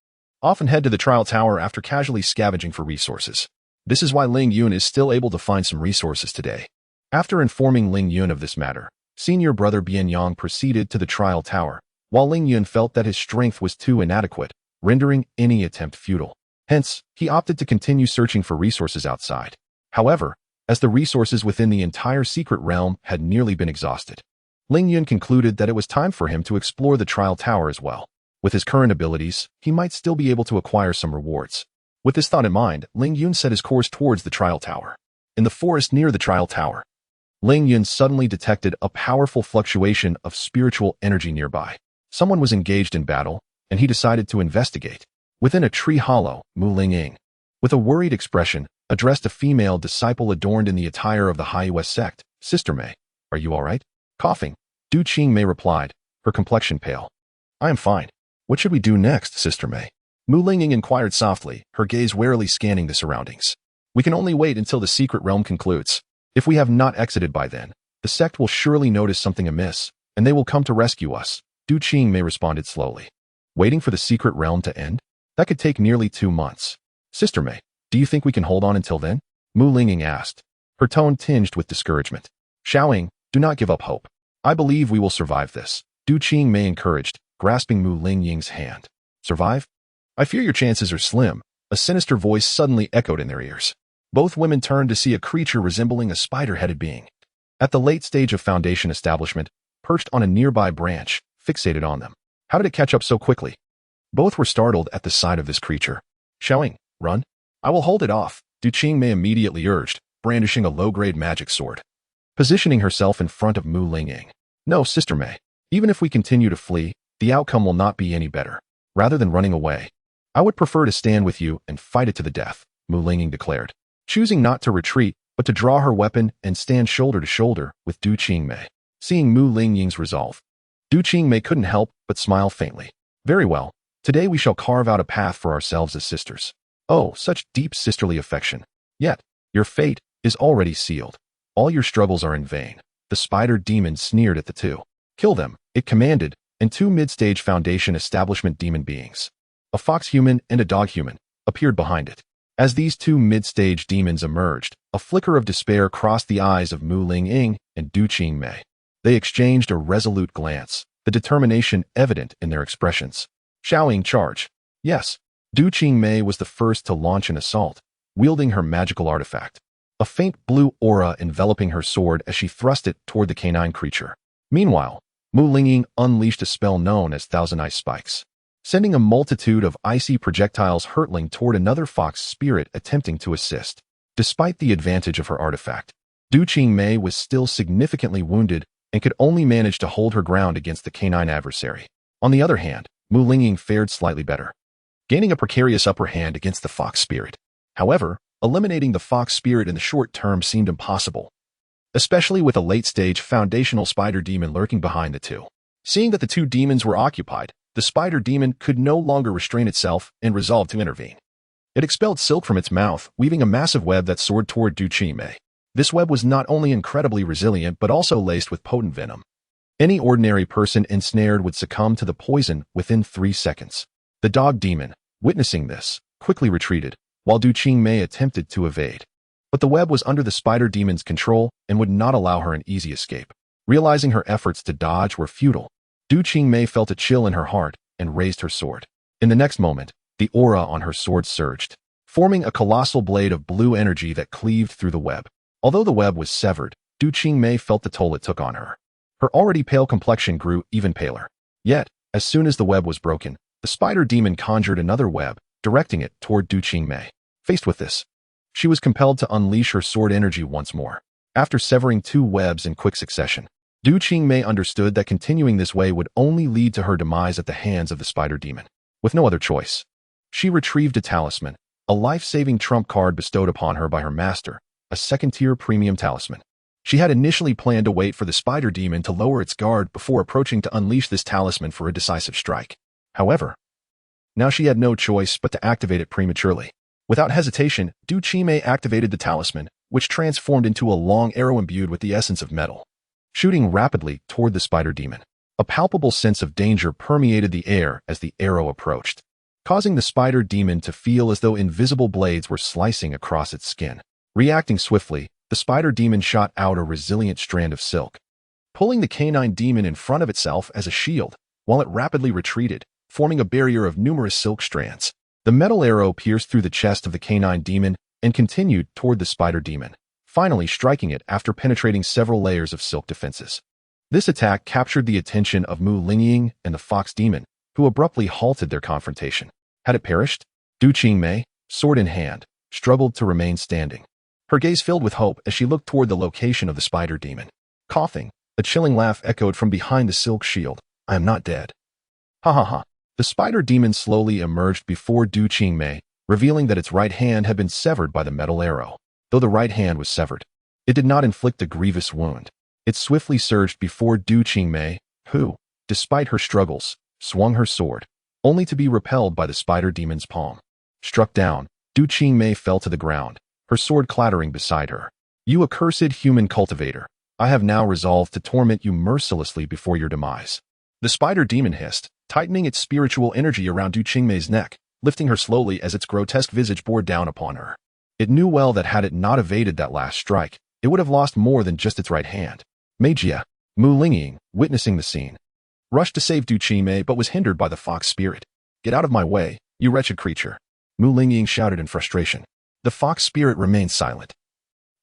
often head to the trial tower after casually scavenging for resources. This is why Ling Yun is still able to find some resources today. After informing Ling Yun of this matter, senior brother Bianyang proceeded to the trial tower, while Ling Yun felt that his strength was too inadequate, rendering any attempt futile. Hence, he opted to continue searching for resources outside. However, as the resources within the entire secret realm had nearly been exhausted, Ling Yun concluded that it was time for him to explore the trial tower as well. With his current abilities, he might still be able to acquire some rewards. With this thought in mind, Ling Yun set his course towards the trial tower. In the forest near the trial tower, Ling Yun suddenly detected a powerful fluctuation of spiritual energy nearby. Someone was engaged in battle, and he decided to investigate. Within a tree hollow, Mu Ling-ying, with a worried expression, addressed a female disciple adorned in the attire of the Haiyu sect. "Sister Mei, are you all right?" Coughing, Du Qingmei replied, her complexion pale. "I am fine. What should we do next, Sister Mei?" Mu Ling-ying inquired softly, her gaze warily scanning the surroundings. "We can only wait until the secret realm concludes. If we have not exited by then, the sect will surely notice something amiss, and they will come to rescue us," Du Qingmei responded slowly. "Waiting for the secret realm to end? That could take nearly 2 months. Sister Mei, do you think we can hold on until then?" Mu Ling-ying asked, her tone tinged with discouragement. "Xiaoying, do not give up hope. I believe we will survive this," Du Qingmei encouraged, grasping Mu Ling-ying's hand. "Survive? I fear your chances are slim," a sinister voice suddenly echoed in their ears. Both women turned to see a creature resembling a spider-headed being. At the late stage of foundation establishment, perched on a nearby branch, fixated on them. How did it catch up so quickly? Both were startled at the sight of this creature. "Xiaoying, run. I will hold it off," Du Qingmei immediately urged, brandishing a low-grade magic sword. Positioning herself in front of Mu Ling-ying. "No, Sister Mei. Even if we continue to flee, the outcome will not be any better. Rather than running away, I would prefer to stand with you and fight it to the death, Mu Lingying declared, choosing not to retreat, but to draw her weapon and stand shoulder to shoulder with Du Qingmei. Seeing Mu Lingying's resolve, Du Qingmei couldn't help but smile faintly. Very well, today we shall carve out a path for ourselves as sisters. Oh, such deep sisterly affection. Yet, your fate is already sealed. All your struggles are in vain. The spider demon sneered at the two. Kill them, it commanded, and two mid-stage Foundation establishment demon beings, a fox human and a dog human, appeared behind it. As these two mid-stage demons emerged, a flicker of despair crossed the eyes of Mu Lingying and Du Qingmei. They exchanged a resolute glance, the determination evident in their expressions. Xiaoying charge. Yes, Du Qingmei was the first to launch an assault, wielding her magical artifact. A faint blue aura enveloping her sword as she thrust it toward the canine creature. Meanwhile, Mu Lingying unleashed a spell known as Thousand Ice Spikes, sending a multitude of icy projectiles hurtling toward another fox spirit attempting to assist. Despite the advantage of her artifact, Du Qingmei was still significantly wounded and could only manage to hold her ground against the canine adversary. On the other hand, Mu Lingying fared slightly better, gaining a precarious upper hand against the fox spirit. However, eliminating the fox spirit in the short term seemed impossible, especially with a late-stage foundational spider demon lurking behind the two. Seeing that the two demons were occupied, the spider demon could no longer restrain itself and resolved to intervene. It expelled silk from its mouth, weaving a massive web that soared toward Du Qingmei. This web was not only incredibly resilient but also laced with potent venom. Any ordinary person ensnared would succumb to the poison within 3 seconds. The dog demon, witnessing this, quickly retreated, while Du Qingmei attempted to evade. But the web was under the spider demon's control and would not allow her an easy escape. Realizing her efforts to dodge were futile, Du Qingmei felt a chill in her heart and raised her sword. In the next moment, the aura on her sword surged, forming a colossal blade of blue energy that cleaved through the web. Although the web was severed, Du Qingmei felt the toll it took on her. Her already pale complexion grew even paler. Yet, as soon as the web was broken, the spider demon conjured another web, directing it toward Du Qingmei. Faced with this, she was compelled to unleash her sword energy once more. After severing 2 webs in quick succession, Du Qingmei understood that continuing this way would only lead to her demise at the hands of the spider demon. With no other choice, she retrieved a talisman, a life-saving trump card bestowed upon her by her master, a second-tier premium talisman. She had initially planned to wait for the spider demon to lower its guard before approaching to unleash this talisman for a decisive strike. However, now she had no choice but to activate it prematurely. Without hesitation, Du Qingmei activated the talisman, which transformed into a long arrow imbued with the essence of metal, shooting rapidly toward the spider demon. A palpable sense of danger permeated the air as the arrow approached, causing the spider demon to feel as though invisible blades were slicing across its skin. Reacting swiftly, the spider demon shot out a resilient strand of silk, pulling the canine demon in front of itself as a shield, while it rapidly retreated, forming a barrier of numerous silk strands. The metal arrow pierced through the chest of the canine demon and continued toward the spider demon, finally striking it after penetrating several layers of silk defenses. This attack captured the attention of Mu Lingying and the fox demon, who abruptly halted their confrontation. Had it perished? Du Qingmei, sword in hand, struggled to remain standing. Her gaze filled with hope as she looked toward the location of the spider demon. Coughing, a chilling laugh echoed from behind the silk shield. I am not dead. Ha ha ha. The spider demon slowly emerged before Du Qingmei, revealing that its right hand had been severed by the metal arrow. Though the right hand was severed, it did not inflict a grievous wound. It swiftly surged before Du Qingmei, who, despite her struggles, swung her sword, only to be repelled by the spider demon's palm. Struck down, Du Qingmei fell to the ground, her sword clattering beside her. You accursed human cultivator, I have now resolved to torment you mercilessly before your demise. The spider demon hissed, tightening its spiritual energy around Du Qingmei's neck, lifting her slowly as its grotesque visage bore down upon her. It knew well that had it not evaded that last strike, it would have lost more than just its right hand. Magia, Mu Lingying, witnessing the scene, rushed to save Du Qingmei but was hindered by the fox spirit. Get out of my way, you wretched creature, Mu Lingying shouted in frustration. The fox spirit remained silent,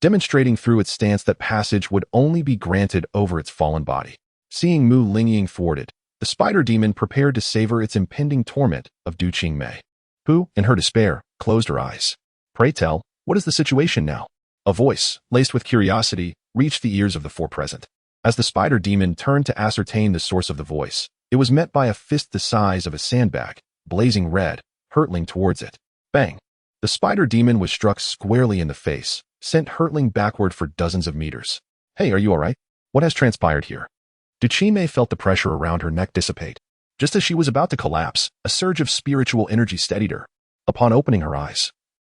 demonstrating through its stance that passage would only be granted over its fallen body. Seeing Mu Lingying thwarted, the spider demon prepared to savor its impending torment of Du Qingmei, who, in her despair, closed her eyes. Pray tell, what is the situation now? A voice, laced with curiosity, reached the ears of the four present. As the spider demon turned to ascertain the source of the voice, it was met by a fist the size of a sandbag, blazing red, hurtling towards it. Bang! The spider demon was struck squarely in the face, sent hurtling backward for dozens of meters. Hey, are you alright? What has transpired here? Duchime felt the pressure around her neck dissipate. Just as she was about to collapse, a surge of spiritual energy steadied her. Upon opening her eyes,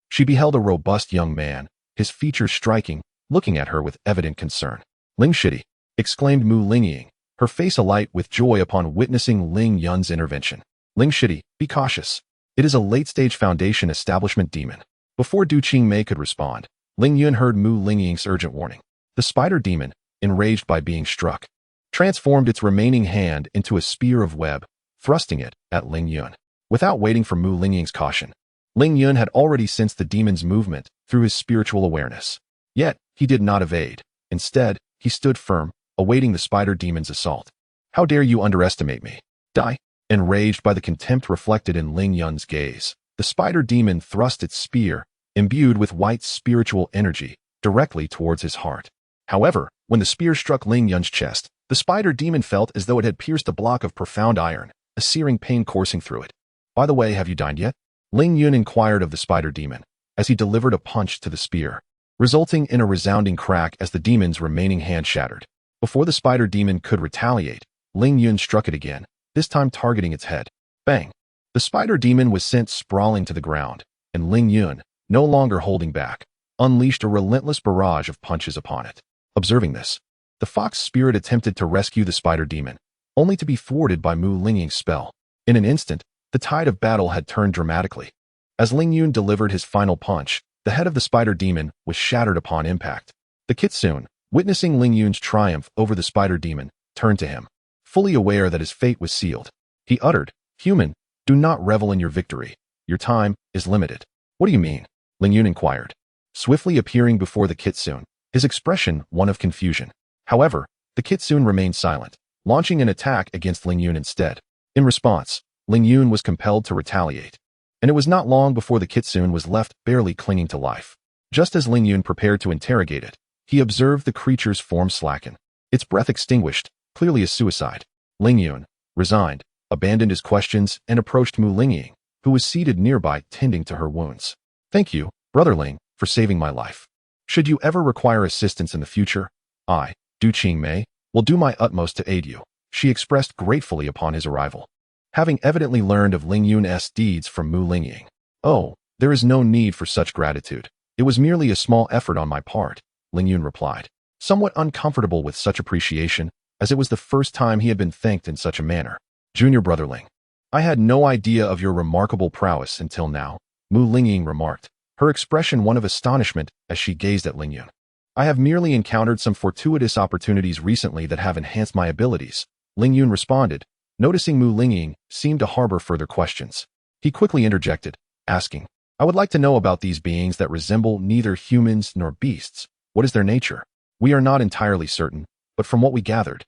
she beheld a robust young man, his features striking, looking at her with evident concern. Ling Shitty, exclaimed Mu Lingying, her face alight with joy upon witnessing Ling Yun's intervention. Ling Shitty, be cautious. It is a late-stage Foundation establishment demon. Before Du Qingmei could respond, Ling Yun heard Mu Lingying's urgent warning. The spider demon, enraged by being struck, transformed its remaining hand into a spear of web, thrusting it at Ling Yun. Without waiting for Mu Lingying's caution, Ling Yun had already sensed the demon's movement through his spiritual awareness. Yet, he did not evade. Instead, he stood firm, awaiting the spider demon's assault. How dare you underestimate me? Die! Enraged by the contempt reflected in Ling Yun's gaze, the spider demon thrust its spear, imbued with white spiritual energy, directly towards his heart. However, when the spear struck Ling Yun's chest, the spider demon felt as though it had pierced a block of profound iron, a searing pain coursing through it. By the way, have you dined yet? Ling Yun inquired of the spider demon, as he delivered a punch to the spear, resulting in a resounding crack as the demon's remaining hand shattered. Before the spider demon could retaliate, Ling Yun struck it again, this time targeting its head. Bang! The spider demon was sent sprawling to the ground, and Ling Yun, no longer holding back, unleashed a relentless barrage of punches upon it. Observing this, the fox spirit attempted to rescue the spider demon, only to be thwarted by Mu Lingying's spell. In an instant, the tide of battle had turned dramatically. As Ling Yun delivered his final punch, the head of the spider demon was shattered upon impact. The kitsune, witnessing Ling Yun's triumph over the spider demon, turned to him, fully aware that his fate was sealed. He uttered, "Human, do not revel in your victory. Your time is limited." "What do you mean?" Ling Yun inquired, swiftly appearing before the kitsune, his expression one of confusion. However, the kitsune remained silent, launching an attack against Ling Yun instead. In response, Ling Yun was compelled to retaliate, and it was not long before the kitsune was left barely clinging to life. Just as Ling Yun prepared to interrogate it, he observed the creature's form slacken, its breath extinguished, clearly a suicide. Ling Yun, resigned, abandoned his questions and approached Mu Lingying, who was seated nearby tending to her wounds. "Thank you, Brother Ling, for saving my life. Should you ever require assistance in the future, I, Du Qingmei, will do my utmost to aid you," she expressed gratefully upon his arrival, having evidently learned of Ling Yun's deeds from Mu Lingying. "Oh, there is no need for such gratitude. It was merely a small effort on my part," Ling Yun replied, somewhat uncomfortable with such appreciation, as it was the first time he had been thanked in such a manner. "Junior Brother Ling, I had no idea of your remarkable prowess until now," Mu Lingying remarked, her expression one of astonishment as she gazed at Ling Yun. "I have merely encountered some fortuitous opportunities recently that have enhanced my abilities," Ling Yun responded, noticing Mu Lingying seemed to harbor further questions. He quickly interjected, asking, "I would like to know about these beings that resemble neither humans nor beasts. What is their nature?" "We are not entirely certain, but from what we gathered,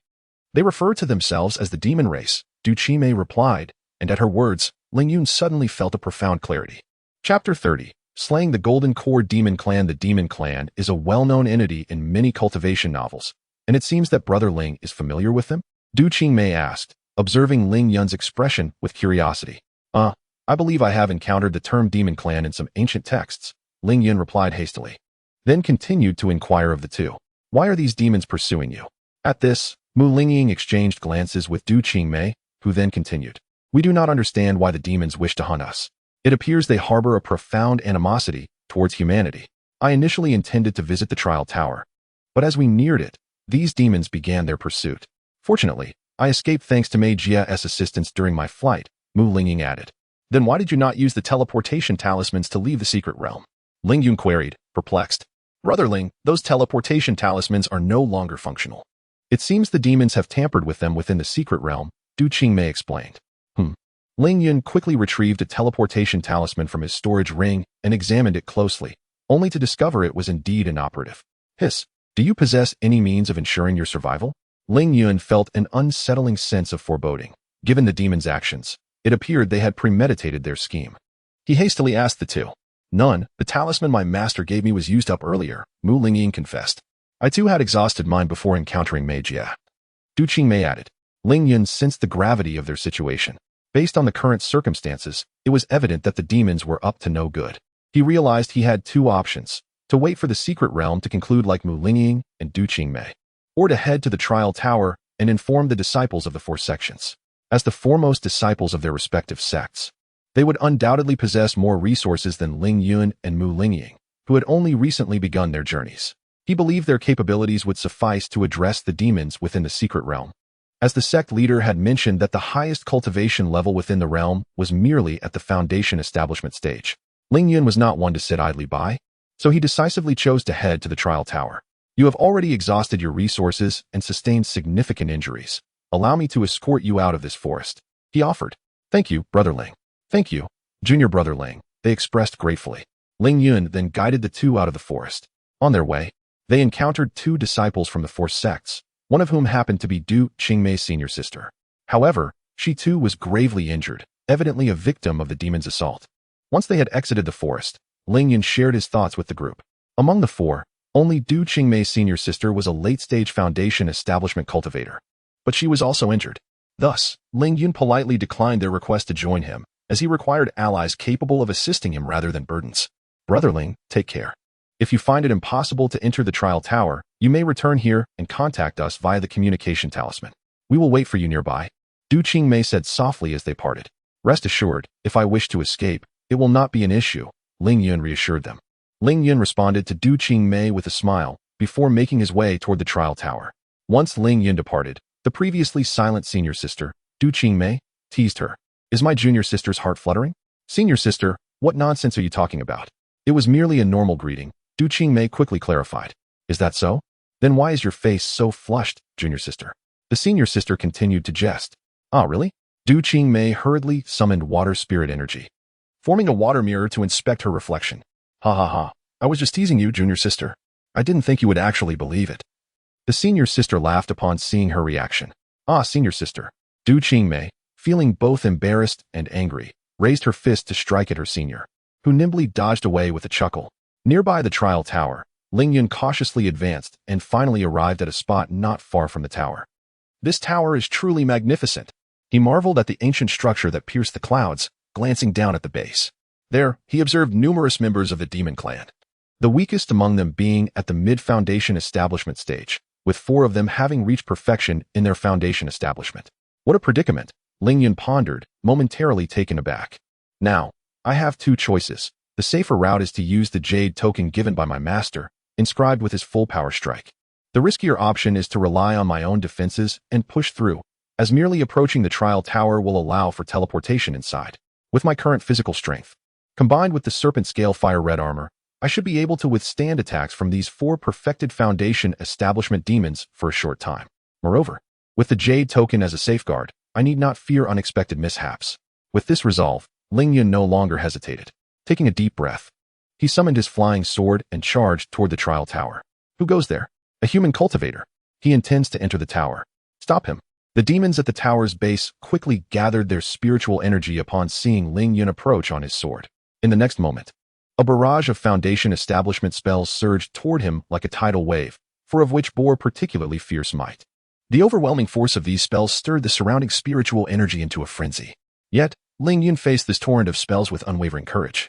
they refer to themselves as the demon race," Du Qingmei replied, and at her words, Ling Yun suddenly felt a profound clarity. Chapter 30. Slaying the Golden Core Demon Clan. The Demon Clan is a well-known entity in many cultivation novels, and it seems that Brother Ling is familiar with them? Du Qingmei asked, observing Ling Yun's expression with curiosity. I believe I have encountered the term Demon Clan in some ancient texts," Ling Yun replied hastily, then continued to inquire of the two. "Why are these demons pursuing you?" At this, Mu Lingying exchanged glances with Du Qingmei, who then continued, "We do not understand why the demons wish to hunt us. It appears they harbor a profound animosity towards humanity. I initially intended to visit the trial tower, but as we neared it, these demons began their pursuit. Fortunately, I escaped thanks to Mei Jia's assistance during my flight," Mu Lingying added. "Then why did you not use the teleportation talismans to leave the secret realm?" Ling Yun queried, perplexed. "Brother Ling, those teleportation talismans are no longer functional. It seems the demons have tampered with them within the secret realm," Du Qingmei explained. Ling Yun quickly retrieved a teleportation talisman from his storage ring and examined it closely, only to discover it was indeed inoperative. "Hiss, do you possess any means of ensuring your survival?" Ling Yun felt an unsettling sense of foreboding. Given the demons' actions, it appeared they had premeditated their scheme. He hastily asked the two. "None. The talisman my master gave me was used up earlier," Mu Lingying confessed. I too had exhausted mine before encountering Mei Jia. Du Qingmei added. Ling Yun sensed the gravity of their situation. Based on the current circumstances, it was evident that the demons were up to no good. He realized he had two options: to wait for the secret realm to conclude like Mu Lingying and Du Qingmei, or to head to the trial tower and inform the disciples of the four sections. As the foremost disciples of their respective sects, they would undoubtedly possess more resources than Ling Yun and Mu Lingying, who had only recently begun their journeys. He believed their capabilities would suffice to address the demons within the secret realm. As the sect leader had mentioned that the highest cultivation level within the realm was merely at the foundation establishment stage, Ling Yun was not one to sit idly by, so he decisively chose to head to the trial tower. You have already exhausted your resources and sustained significant injuries. Allow me to escort you out of this forest, he offered. Thank you, Brother Ling. Thank you, Junior Brother Ling, they expressed gratefully. Ling Yun then guided the two out of the forest. On their way, they encountered two disciples from the four sects, one of whom happened to be Du Qingmei's senior sister. However, she too was gravely injured, evidently a victim of the demon's assault. Once they had exited the forest, Ling Yun shared his thoughts with the group. Among the four, only Du Qingmei's senior sister was a late-stage foundation establishment cultivator, but she was also injured. Thus, Ling Yun politely declined their request to join him, as he required allies capable of assisting him rather than burdens. Brother Ling, take care. If you find it impossible to enter the trial tower, you may return here and contact us via the communication talisman. We will wait for you nearby, Du Qingmei said softly as they parted. Rest assured, if I wish to escape, it will not be an issue, Ling Yun reassured them. Ling Yun responded to Du Qingmei with a smile before making his way toward the trial tower. Once Ling Yun departed, the previously silent senior sister, Du Qingmei, teased her. Is my junior sister's heart fluttering? Senior sister, what nonsense are you talking about? It was merely a normal greeting, Du Qingmei quickly clarified. Is that so? Then why is your face so flushed, junior sister? The senior sister continued to jest. Ah, really? Du Qingmei hurriedly summoned water spirit energy, forming a water mirror to inspect her reflection. Ha ha ha, I was just teasing you, junior sister. I didn't think you would actually believe it. The senior sister laughed upon seeing her reaction. Ah, senior sister. Du Qingmei, feeling both embarrassed and angry, raised her fist to strike at her senior, who nimbly dodged away with a chuckle. Nearby the trial tower, Ling Yun cautiously advanced and finally arrived at a spot not far from the tower. This tower is truly magnificent. He marveled at the ancient structure that pierced the clouds, glancing down at the base. There, he observed numerous members of the demon clan, the weakest among them being at the mid-foundation establishment stage, with 4 of them having reached perfection in their foundation establishment. What a predicament, Ling Yun pondered, momentarily taken aback. Now, I have 2 choices. The safer route is to use the jade token given by my master, inscribed with his full power strike. The riskier option is to rely on my own defenses and push through, as merely approaching the trial tower will allow for teleportation inside. With my current physical strength, combined with the serpent scale fire red armor, I should be able to withstand attacks from these 4 perfected foundation establishment demons for a short time. Moreover, with the jade token as a safeguard, I need not fear unexpected mishaps. With this resolve, Ling Yun no longer hesitated. Taking a deep breath, he summoned his flying sword and charged toward the trial tower. Who goes there? A human cultivator. He intends to enter the tower. Stop him. The demons at the tower's base quickly gathered their spiritual energy upon seeing Ling Yun approach on his sword. In the next moment, a barrage of foundation establishment spells surged toward him like a tidal wave, 4 of which bore particularly fierce might. The overwhelming force of these spells stirred the surrounding spiritual energy into a frenzy. Yet, Ling Yun faced this torrent of spells with unwavering courage.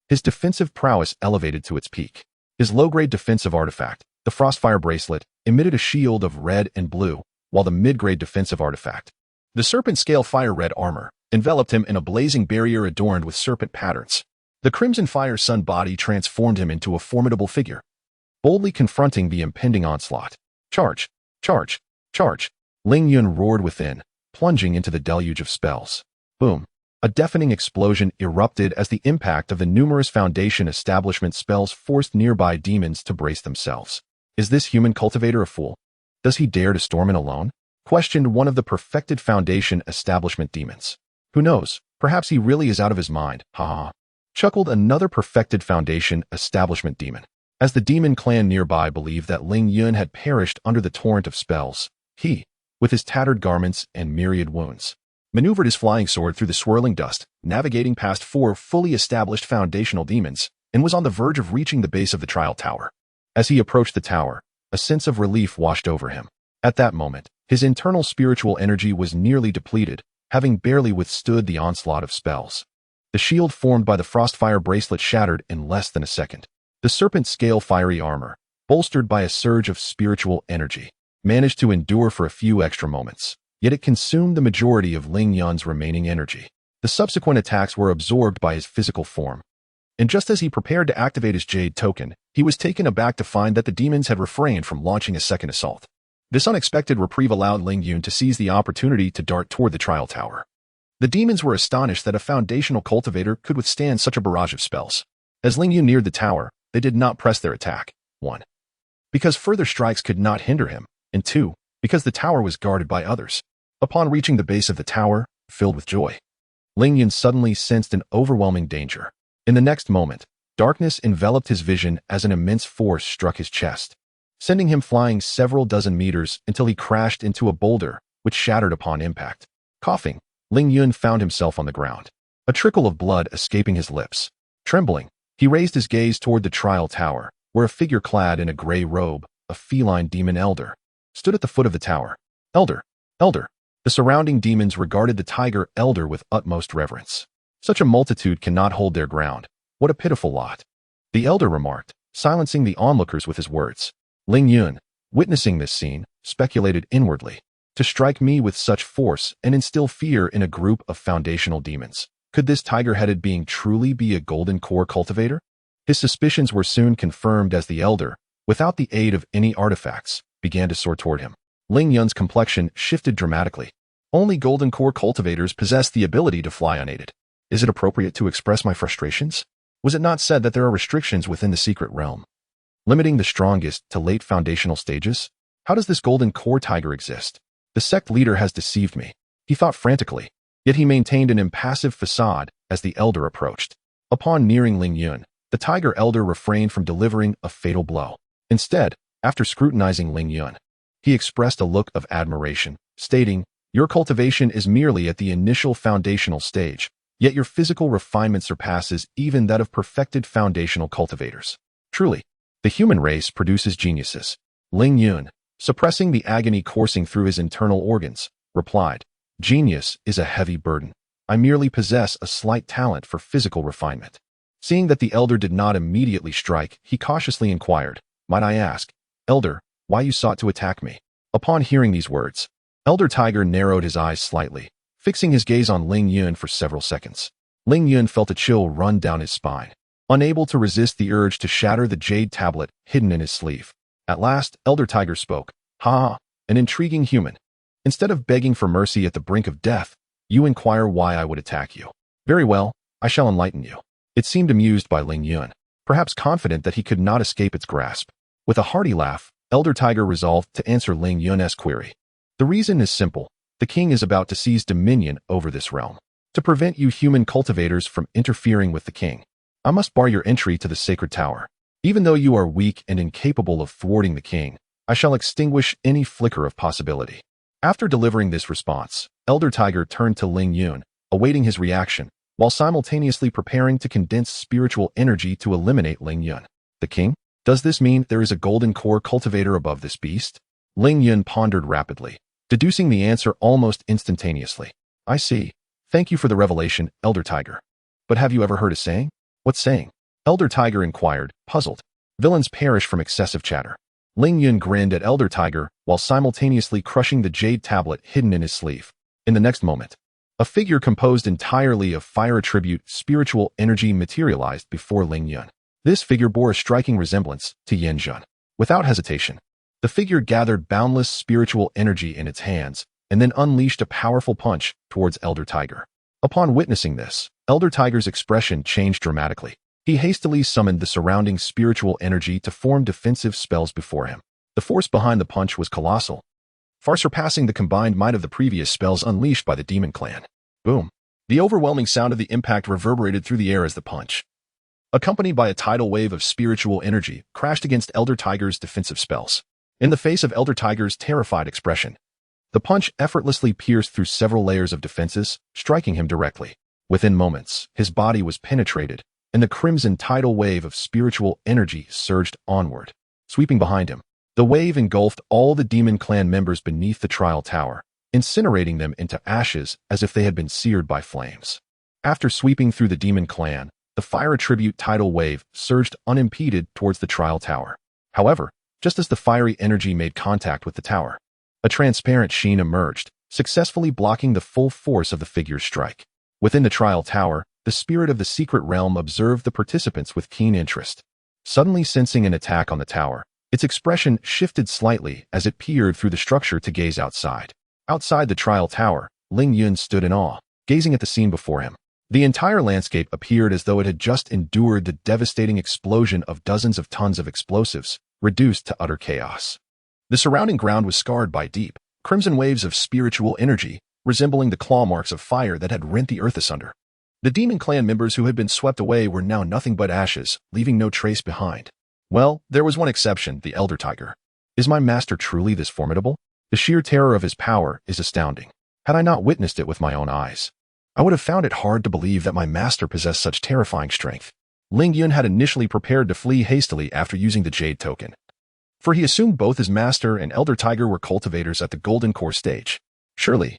His defensive prowess elevated to its peak. His low-grade defensive artifact, the Frostfire Bracelet, emitted a shield of red and blue, while the mid-grade defensive artifact, the Serpent Scale Fire Red Armor, enveloped him in a blazing barrier adorned with serpent patterns. The Crimson Fire Sun body transformed him into a formidable figure, boldly confronting the impending onslaught. Charge! Charge! Charge! Ling Yun roared within, plunging into the deluge of spells. Boom! A deafening explosion erupted as the impact of the numerous foundation establishment spells forced nearby demons to brace themselves. Is this human cultivator a fool? Does he dare to storm in alone? Questioned one of the perfected foundation establishment demons. Who knows, perhaps he really is out of his mind, ha ha. Chuckled another perfected foundation establishment demon. As the demon clan nearby believed that Ling Yun had perished under the torrent of spells, he, with his tattered garments and myriad wounds, maneuvered his flying sword through the swirling dust, navigating past 4 fully established foundational demons, and was on the verge of reaching the base of the trial tower. As he approached the tower, A sense of relief washed over him. At that moment, his internal spiritual energy was nearly depleted, having barely withstood the onslaught of spells. The shield formed by the Frostfire bracelet shattered in less than a second. The serpent scale fiery armor, bolstered by a surge of spiritual energy, managed to endure for a few extra moments, yet it consumed the majority of Ling Yun's remaining energy. The subsequent attacks were absorbed by his physical form. And just as he prepared to activate his Jade token, he was taken aback to find that the demons had refrained from launching a second assault. This unexpected reprieve allowed Ling Yun to seize the opportunity to dart toward the trial tower. The demons were astonished that a foundational cultivator could withstand such a barrage of spells. As Ling Yun neared the tower, they did not press their attack. 1. Because further strikes could not hinder him, and 2. Because the tower was guarded by others. Upon reaching the base of the tower, filled with joy, Ling Yun suddenly sensed an overwhelming danger. In the next moment, darkness enveloped his vision as an immense force struck his chest, sending him flying several dozen meters until he crashed into a boulder, which shattered upon impact. Coughing, Ling Yun found himself on the ground, a trickle of blood escaping his lips. Trembling, he raised his gaze toward the trial tower, where a figure clad in a gray robe, a feline demon elder, stood at the foot of the tower. Elder! Elder! The surrounding demons regarded the tiger elder with utmost reverence. Such a multitude cannot hold their ground. What a pitiful lot. The elder remarked, silencing the onlookers with his words. Ling Yun, witnessing this scene, speculated inwardly. To strike me with such force and instill fear in a group of foundational demons. Could this tiger-headed being truly be a golden core cultivator? His suspicions were soon confirmed as the elder, without the aid of any artifacts, began to soar toward him. Ling Yun's complexion shifted dramatically. Only golden core cultivators possess the ability to fly unaided. Is it appropriate to express my frustrations? Was it not said that there are restrictions within the secret realm, limiting the strongest to late foundational stages? How does this golden core tiger exist? The sect leader has deceived me, he thought frantically, yet he maintained an impassive facade as the elder approached. Upon nearing Ling Yun, the tiger elder refrained from delivering a fatal blow. Instead, after scrutinizing Ling Yun, he expressed a look of admiration, stating, "Your cultivation is merely at the initial foundational stage, yet your physical refinement surpasses even that of perfected foundational cultivators. Truly, the human race produces geniuses." Ling Yun, suppressing the agony coursing through his internal organs, replied, "Genius is a heavy burden. I merely possess a slight talent for physical refinement." Seeing that the elder did not immediately strike, he cautiously inquired, "Might I ask, Elder, why you sought to attack me?" Upon hearing these words, Elder Tiger narrowed his eyes slightly, fixing his gaze on Ling Yun for several seconds. Ling Yun felt a chill run down his spine, unable to resist the urge to shatter the jade tablet hidden in his sleeve. At last, Elder Tiger spoke. "Ha, an intriguing human. Instead of begging for mercy at the brink of death, you inquire why I would attack you. Very well, I shall enlighten you." It seemed amused by Ling Yun, perhaps confident that he could not escape its grasp. With a hearty laugh, Elder Tiger resolved to answer Ling Yun's query. "The reason is simple. The king is about to seize dominion over this realm. To prevent you human cultivators from interfering with the king, I must bar your entry to the sacred tower. Even though you are weak and incapable of thwarting the king, I shall extinguish any flicker of possibility." After delivering this response, Elder Tiger turned to Ling Yun, awaiting his reaction, while simultaneously preparing to condense spiritual energy to eliminate Ling Yun. The king? Does this mean there is a golden core cultivator above this beast? Ling Yun pondered rapidly, deducing the answer almost instantaneously. "I see. Thank you for the revelation, Elder Tiger. But have you ever heard a saying?" "What saying?" Elder Tiger inquired, puzzled. "Villains perish from excessive chatter." Ling Yun grinned at Elder Tiger while simultaneously crushing the jade tablet hidden in his sleeve. In the next moment, a figure composed entirely of fire attribute spiritual energy materialized before Ling Yun. This figure bore a striking resemblance to Yin Jun. Without hesitation, the figure gathered boundless spiritual energy in its hands and then unleashed a powerful punch towards Elder Tiger. Upon witnessing this, Elder Tiger's expression changed dramatically. He hastily summoned the surrounding spiritual energy to form defensive spells before him. The force behind the punch was colossal, far surpassing the combined might of the previous spells unleashed by the demon clan. Boom! The overwhelming sound of the impact reverberated through the air as the punch, accompanied by a tidal wave of spiritual energy, crashed against Elder Tiger's defensive spells. In the face of Elder Tiger's terrified expression, the punch effortlessly pierced through several layers of defenses, striking him directly. Within moments, his body was penetrated, and the crimson tidal wave of spiritual energy surged onward. Sweeping behind him, The wave engulfed all the demon clan members beneath the trial tower, incinerating them into ashes as if they had been seared by flames. After sweeping through the demon clan, the fire tribute tidal wave surged unimpeded towards the trial tower. However, just as the fiery energy made contact with the tower, a transparent sheen emerged, successfully blocking the full force of the figure's strike. Within the trial tower, the spirit of the secret realm observed the participants with keen interest. Suddenly sensing an attack on the tower, its expression shifted slightly as it peered through the structure to gaze outside. Outside the trial tower, Ling Yun stood in awe, gazing at the scene before him. The entire landscape appeared as though it had just endured the devastating explosion of dozens of tons of explosives, reduced to utter chaos. The surrounding ground was scarred by deep, crimson waves of spiritual energy, resembling the claw marks of fire that had rent the earth asunder. The demon clan members who had been swept away were now nothing but ashes, leaving no trace behind. Well, there was one exception, the Elder Tiger. Is my master truly this formidable? The sheer terror of his power is astounding. Had I not witnessed it with my own eyes, I would have found it hard to believe that my master possessed such terrifying strength. Ling Yun had initially prepared to flee hastily after using the Jade token, for he assumed both his master and Elder Tiger were cultivators at the Golden Core stage. Surely,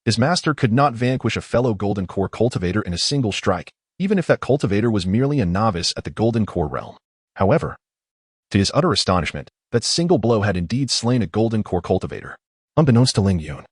his master could not vanquish a fellow Golden Core cultivator in a single strike, even if that cultivator was merely a novice at the Golden Core realm. However, to his utter astonishment, that single blow had indeed slain a Golden Core cultivator. Unbeknownst to Ling Yun,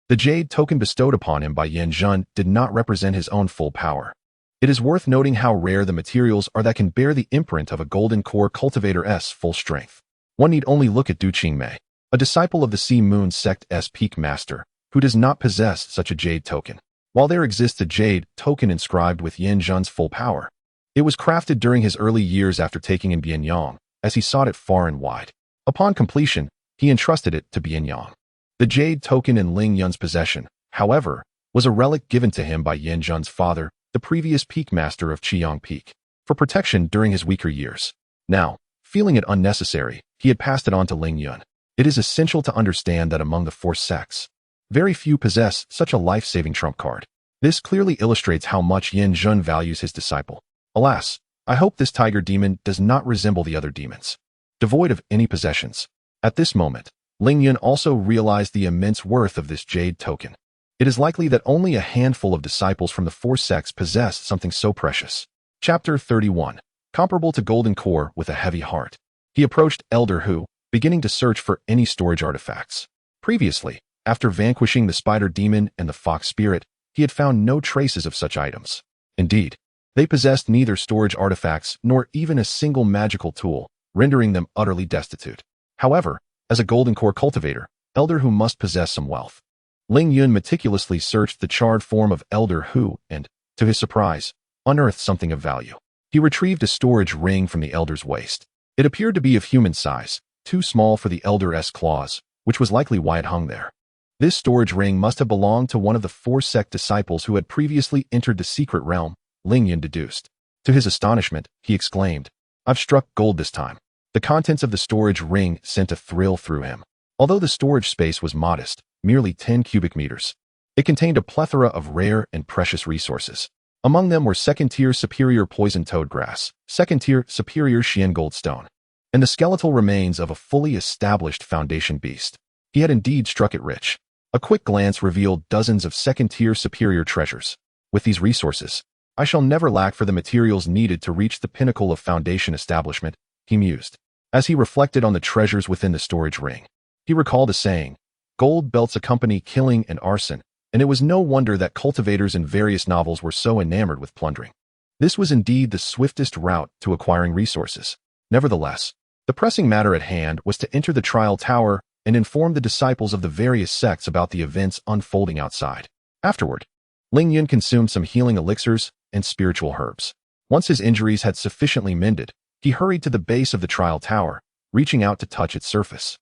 the Jade token bestowed upon him by Yin Jun did not represent his own full power. It is worth noting how rare the materials are that can bear the imprint of a Golden Core cultivator's full strength. One need only look at Du Qingmei, a disciple of the Sea Moon Sect's peak master, who does not possess such a Jade token. While there exists a Jade token inscribed with Yin Jun's full power, it was crafted during his early years after taking in Bianyang, as he sought it far and wide. Upon completion, he entrusted it to Bianyang. The Jade token in Ling Yun's possession, however, was a relic given to him by Yin Jun's father, the previous peak master of Qiyang Peak, for protection during his weaker years. Now, feeling it unnecessary, he had passed it on to Ling Yun. It is essential to understand that among the four sects, very few possess such a life-saving trump card. This clearly illustrates how much Yin Jun values his disciple. Alas, I hope this tiger demon does not resemble the other demons, devoid of any possessions. At this moment, Ling Yun also realized the immense worth of this Jade token. It is likely that only a handful of disciples from the four sects possess something so precious. Chapter 31. Comparable to Golden Core with a heavy heart. He approached Elder Hu, beginning to search for any storage artifacts. Previously, after vanquishing the spider demon and the fox spirit, he had found no traces of such items. Indeed, they possessed neither storage artifacts nor even a single magical tool, rendering them utterly destitute. However, as a Golden Core cultivator, Elder Hu must possess some wealth. Ling Yun meticulously searched the charred form of Elder Hu and, to his surprise, unearthed something of value. He retrieved a storage ring from the Elder's waist. It appeared to be of human size, too small for the Elder's claws, which was likely why it hung there. This storage ring must have belonged to one of the four sect disciples who had previously entered the secret realm, Ling Yun deduced. To his astonishment, he exclaimed, "I've struck gold this time." The contents of the storage ring sent a thrill through him. Although the storage space was modest, merely 10 cubic meters, it contained a plethora of rare and precious resources. Among them were second-tier superior poison toad grass, second-tier superior Xian goldstone, and the skeletal remains of a fully established foundation beast. He had indeed struck it rich. A quick glance revealed dozens of second-tier superior treasures. With these resources, I shall never lack for the materials needed to reach the pinnacle of foundation establishment, he mused. As he reflected on the treasures within the storage ring, he recalled a saying, "Gold belts accompany killing and arson," and it was no wonder that cultivators in various novels were so enamored with plundering. This was indeed the swiftest route to acquiring resources. Nevertheless, the pressing matter at hand was to enter the trial tower and inform the disciples of the various sects about the events unfolding outside. Afterward, Ling Yun consumed some healing elixirs and spiritual herbs. Once his injuries had sufficiently mended, he hurried to the base of the trial tower, reaching out to touch its surface.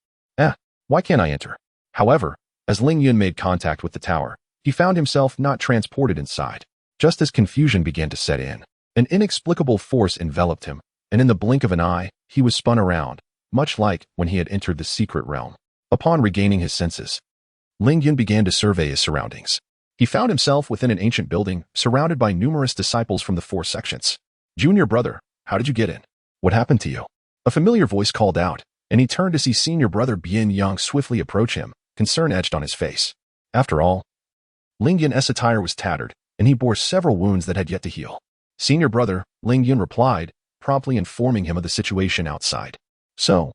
Why can't I enter? However, as Ling Yun made contact with the tower, he found himself not transported inside. Just as confusion began to set in, an inexplicable force enveloped him, and in the blink of an eye, he was spun around, much like when he had entered the secret realm. Upon regaining his senses, Ling Yun began to survey his surroundings. He found himself within an ancient building, surrounded by numerous disciples from the four sections. "Junior brother, how did you get in? What happened to you?" A familiar voice called out, and he turned to see senior brother Bien Yang swiftly approach him, concern etched on his face. After all, Ling Yun's attire was tattered, and he bore several wounds that had yet to heal. Senior brother, Ling Yun replied, promptly informing him of the situation outside. So,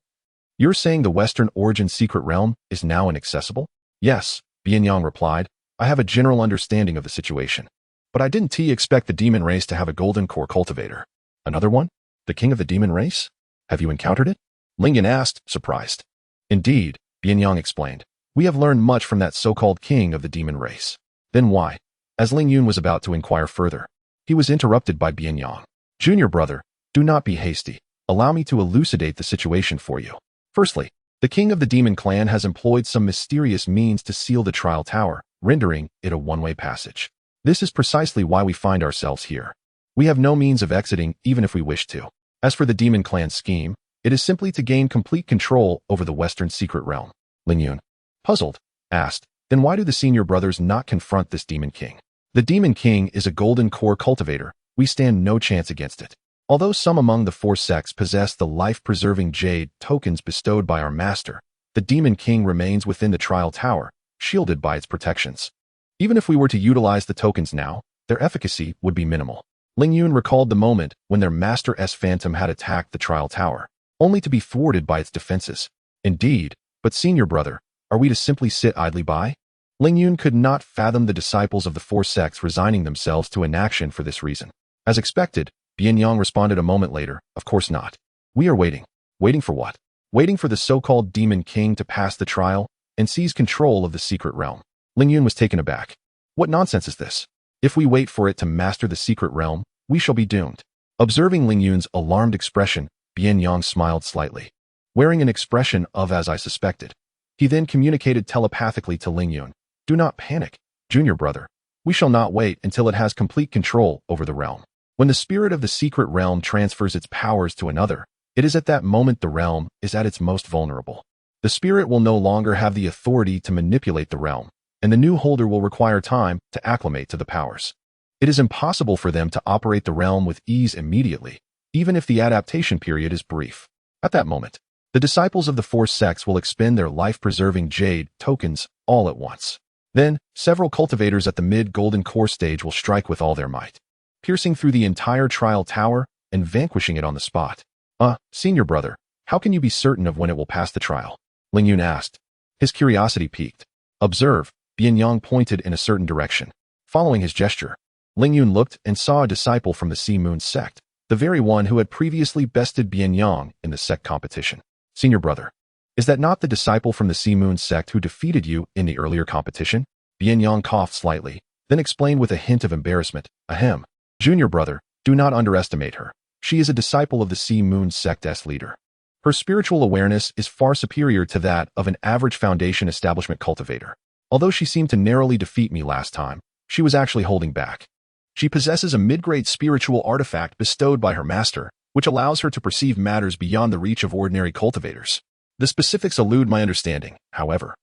you're saying the Western Origin Secret Realm is now inaccessible? Yes, Bien Yang replied. I have a general understanding of the situation. But I didn't expect the demon race to have a golden core cultivator. Another one? The king of the demon race? Have you encountered it? Ling Yun asked, surprised. Indeed, Bien Yang explained. We have learned much from that so-called king of the demon race. Then why? As Ling Yun was about to inquire further, he was interrupted by Bien Yang. Junior brother, do not be hasty. Allow me to elucidate the situation for you. Firstly, the king of the demon clan has employed some mysterious means to seal the trial tower, rendering it a one-way passage. This is precisely why we find ourselves here. We have no means of exiting even if we wish to. As for the demon clan scheme, it is simply to gain complete control over the Western Secret Realm. Ling Yun, puzzled, asked, then why do the senior brothers not confront this demon king? The demon king is a golden core cultivator. We stand no chance against it. Although some among the four sects possess the life-preserving jade tokens bestowed by our master, the demon king remains within the trial tower, shielded by its protections. Even if we were to utilize the tokens now, their efficacy would be minimal. Ling Yun recalled the moment when their master's phantom had attacked the trial tower, only to be thwarted by its defenses. Indeed, but senior brother, are we to simply sit idly by? Ling Yun could not fathom the disciples of the four sects resigning themselves to inaction for this reason. As expected, Bien Yang responded a moment later, of course not. We are waiting. Waiting for what? Waiting for the so-called demon king to pass the trial and seize control of the secret realm. Ling Yun was taken aback. What nonsense is this? If we wait for it to master the secret realm, we shall be doomed. Observing Ling Yun's alarmed expression, Bien Yang smiled slightly. Wearing an expression of as I suspected, he then communicated telepathically to Ling Yun. Do not panic, junior brother. We shall not wait until it has complete control over the realm. When the spirit of the secret realm transfers its powers to another, it is at that moment the realm is at its most vulnerable. The spirit will no longer have the authority to manipulate the realm, and the new holder will require time to acclimate to the powers. It is impossible for them to operate the realm with ease immediately, even if the adaptation period is brief. At that moment, the disciples of the four sects will expend their life-preserving jade tokens all at once. Then, several cultivators at the mid-golden core stage will strike with all their might, piercing through the entire trial tower and vanquishing it on the spot. Senior brother, how can you be certain of when it will pass the trial? Ling Yun asked. His curiosity piqued. Observe, Bien Yang pointed in a certain direction. Following his gesture, Ling Yun looked and saw a disciple from the Sea Moon sect, the very one who had previously bested Bien Yang in the sect competition. Senior brother, is that not the disciple from the Sea Moon sect who defeated you in the earlier competition? Bien Yang coughed slightly, then explained with a hint of embarrassment, ahem. Junior brother, do not underestimate her. She is a disciple of the Sea Moon sect's leader. Her spiritual awareness is far superior to that of an average Foundation establishment cultivator. Although she seemed to narrowly defeat me last time, she was actually holding back. She possesses a mid-grade spiritual artifact bestowed by her master, which allows her to perceive matters beyond the reach of ordinary cultivators. The specifics elude my understanding, however.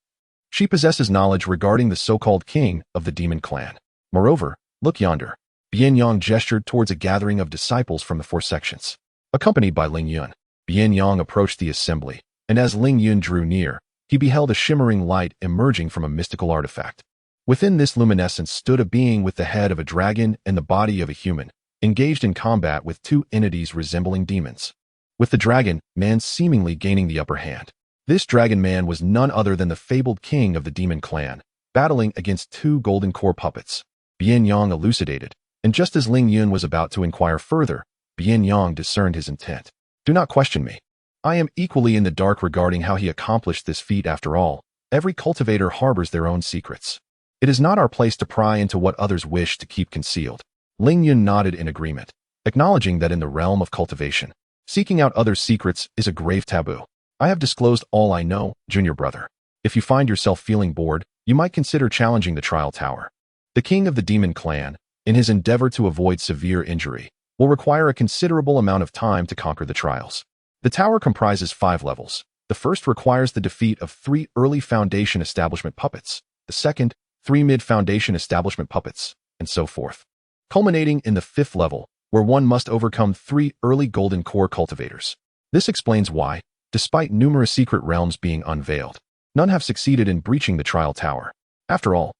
She possesses knowledge regarding the so-called king of the demon clan. Moreover, look yonder. Bien Yang gestured towards a gathering of disciples from the four sections. Accompanied by Ling Yun, Bien Yang approached the assembly, and as Ling Yun drew near, he beheld a shimmering light emerging from a mystical artifact. Within this luminescence stood a being with the head of a dragon and the body of a human, engaged in combat with two entities resembling demons. With the dragon man seemingly gaining the upper hand. This dragon man was none other than the fabled king of the demon clan, battling against two golden core puppets. Bien Yang elucidated, and just as Ling Yun was about to inquire further, Bien Yang discerned his intent. Do not question me. I am equally in the dark regarding how he accomplished this feat. After all, every cultivator harbors their own secrets. It is not our place to pry into what others wish to keep concealed. Ling Yun nodded in agreement, acknowledging that in the realm of cultivation, seeking out others' secrets is a grave taboo. I have disclosed all I know, junior brother. If you find yourself feeling bored, you might consider challenging the trial tower. The king of the demon clan, in his endeavor to avoid severe injury, will require a considerable amount of time to conquer the trials. The tower comprises 5 levels. The first requires the defeat of 3 early Foundation establishment puppets, the second, 3 mid-Foundation establishment puppets, and so forth, culminating in the 5th level, where one must overcome 3 early golden core cultivators. This explains why, Despite numerous secret realms being unveiled, none have succeeded in breaching the trial tower. After all,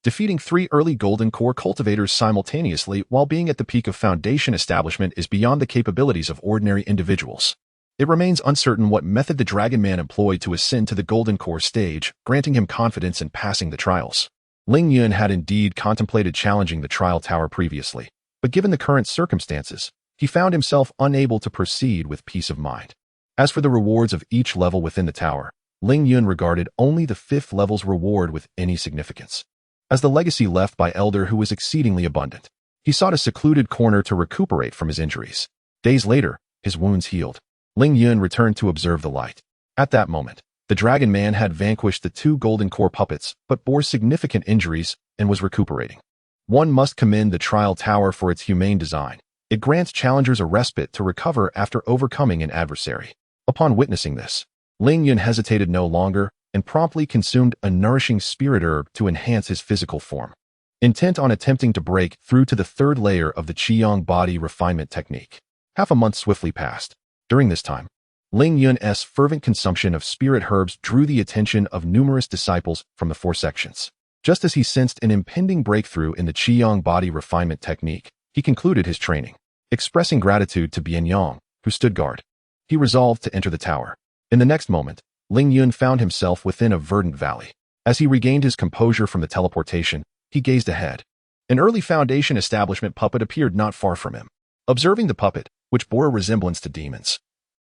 defeating 3 early golden core cultivators simultaneously while being at the peak of Foundation establishment is beyond the capabilities of ordinary individuals. It remains uncertain what method the Dragon Man employed to ascend to the golden core stage, granting him confidence in passing the trials. Ling Yun had indeed contemplated challenging the trial tower previously, but given the current circumstances, he found himself unable to proceed with peace of mind. As for the rewards of each level within the tower, Ling Yun regarded only the 5th level's reward with any significance. As the legacy left by Elder who was exceedingly abundant, he sought a secluded corner to recuperate from his injuries. Days later, his wounds healed. Ling Yun returned to observe the light. At that moment, the Dragon Man had vanquished the 2 golden core puppets but bore significant injuries and was recuperating. One must commend the trial tower for its humane design. It grants challengers a respite to recover after overcoming an adversary. Upon witnessing this, Ling Yun hesitated no longer and promptly consumed a nourishing spirit herb to enhance his physical form. Intent on attempting to break through to the 3rd layer of the Qiyang body refinement technique. Half a month swiftly passed. During this time, Ling Yun's fervent consumption of spirit herbs drew the attention of numerous disciples from the 4 sections. Just as he sensed an impending breakthrough in the Qiyang body refinement technique, he concluded his training. Expressing gratitude to Bian Yang, who stood guard, he resolved to enter the tower. In the next moment, Ling Yun found himself within a verdant valley. As he regained his composure from the teleportation, he gazed ahead. An early Foundation establishment puppet appeared not far from him. Observing the puppet, which bore a resemblance to demons,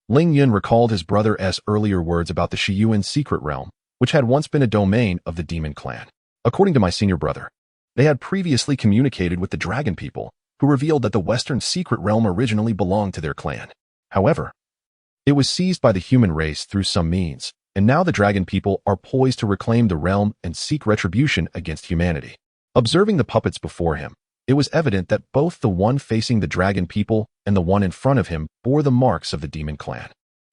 Ling Yun recalled his brother's earlier words about the Shiyuan secret realm, which had once been a domain of the demon clan. According to my senior brother, they had previously communicated with the dragon people, who revealed that the western secret realm originally belonged to their clan. However, it was seized by the human race through some means, and now the dragon people are poised to reclaim the realm and seek retribution against humanity. Observing the puppets before him, it was evident that both the one facing the dragon people and the one in front of him bore the marks of the demon clan.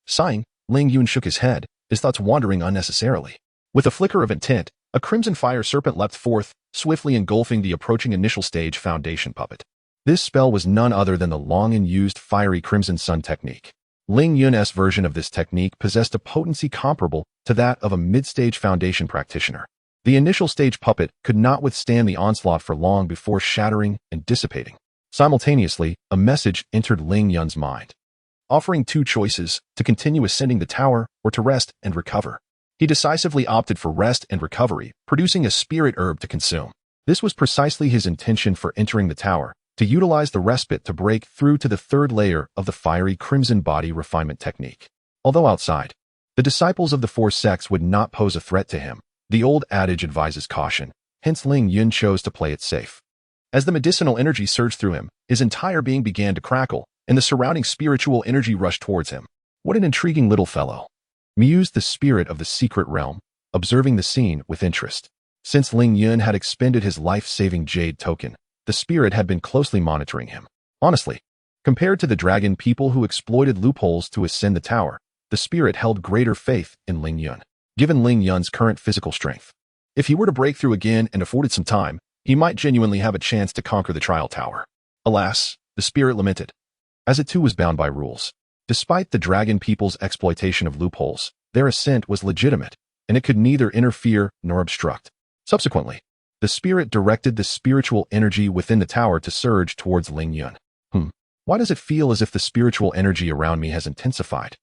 Sighing, Ling Yun shook his head, his thoughts wandering unnecessarily. With a flicker of intent, a crimson fire serpent leapt forth, swiftly engulfing the approaching initial stage Foundation puppet. This spell was none other than the long-in-used fiery crimson sun technique. Ling Yun's version of this technique possessed a potency comparable to that of a mid-stage Foundation practitioner. The initial stage puppet could not withstand the onslaught for long before shattering and dissipating. Simultaneously, a message entered Ling Yun's mind, offering 2 choices: to continue ascending the tower or to rest and recover. He decisively opted for rest and recovery, producing a spirit herb to consume. This was precisely his intention for entering the tower, to utilize the respite to break through to the 3rd layer of the fiery crimson body refinement technique. Although outside, the disciples of the 4 sects would not pose a threat to him, the old adage advises caution, hence Ling Yun chose to play it safe. As the medicinal energy surged through him, his entire being began to crackle, and the surrounding spiritual energy rushed towards him. What an intriguing little fellow, mused the spirit of the secret realm, observing the scene with interest. Since Ling Yun had expended his life-saving jade token, the spirit had been closely monitoring him. Honestly, compared to the dragon people who exploited loopholes to ascend the tower, the spirit held greater faith in Ling Yun. Given Ling Yun's current physical strength, if he were to break through again and afforded some time, he might genuinely have a chance to conquer the trial tower. Alas, the spirit lamented, as it too was bound by rules. Despite the dragon people's exploitation of loopholes, their ascent was legitimate, and it could neither interfere nor obstruct. Subsequently, the spirit directed the spiritual energy within the tower to surge towards Ling Yun. Why does it feel as if the spiritual energy around me has intensified?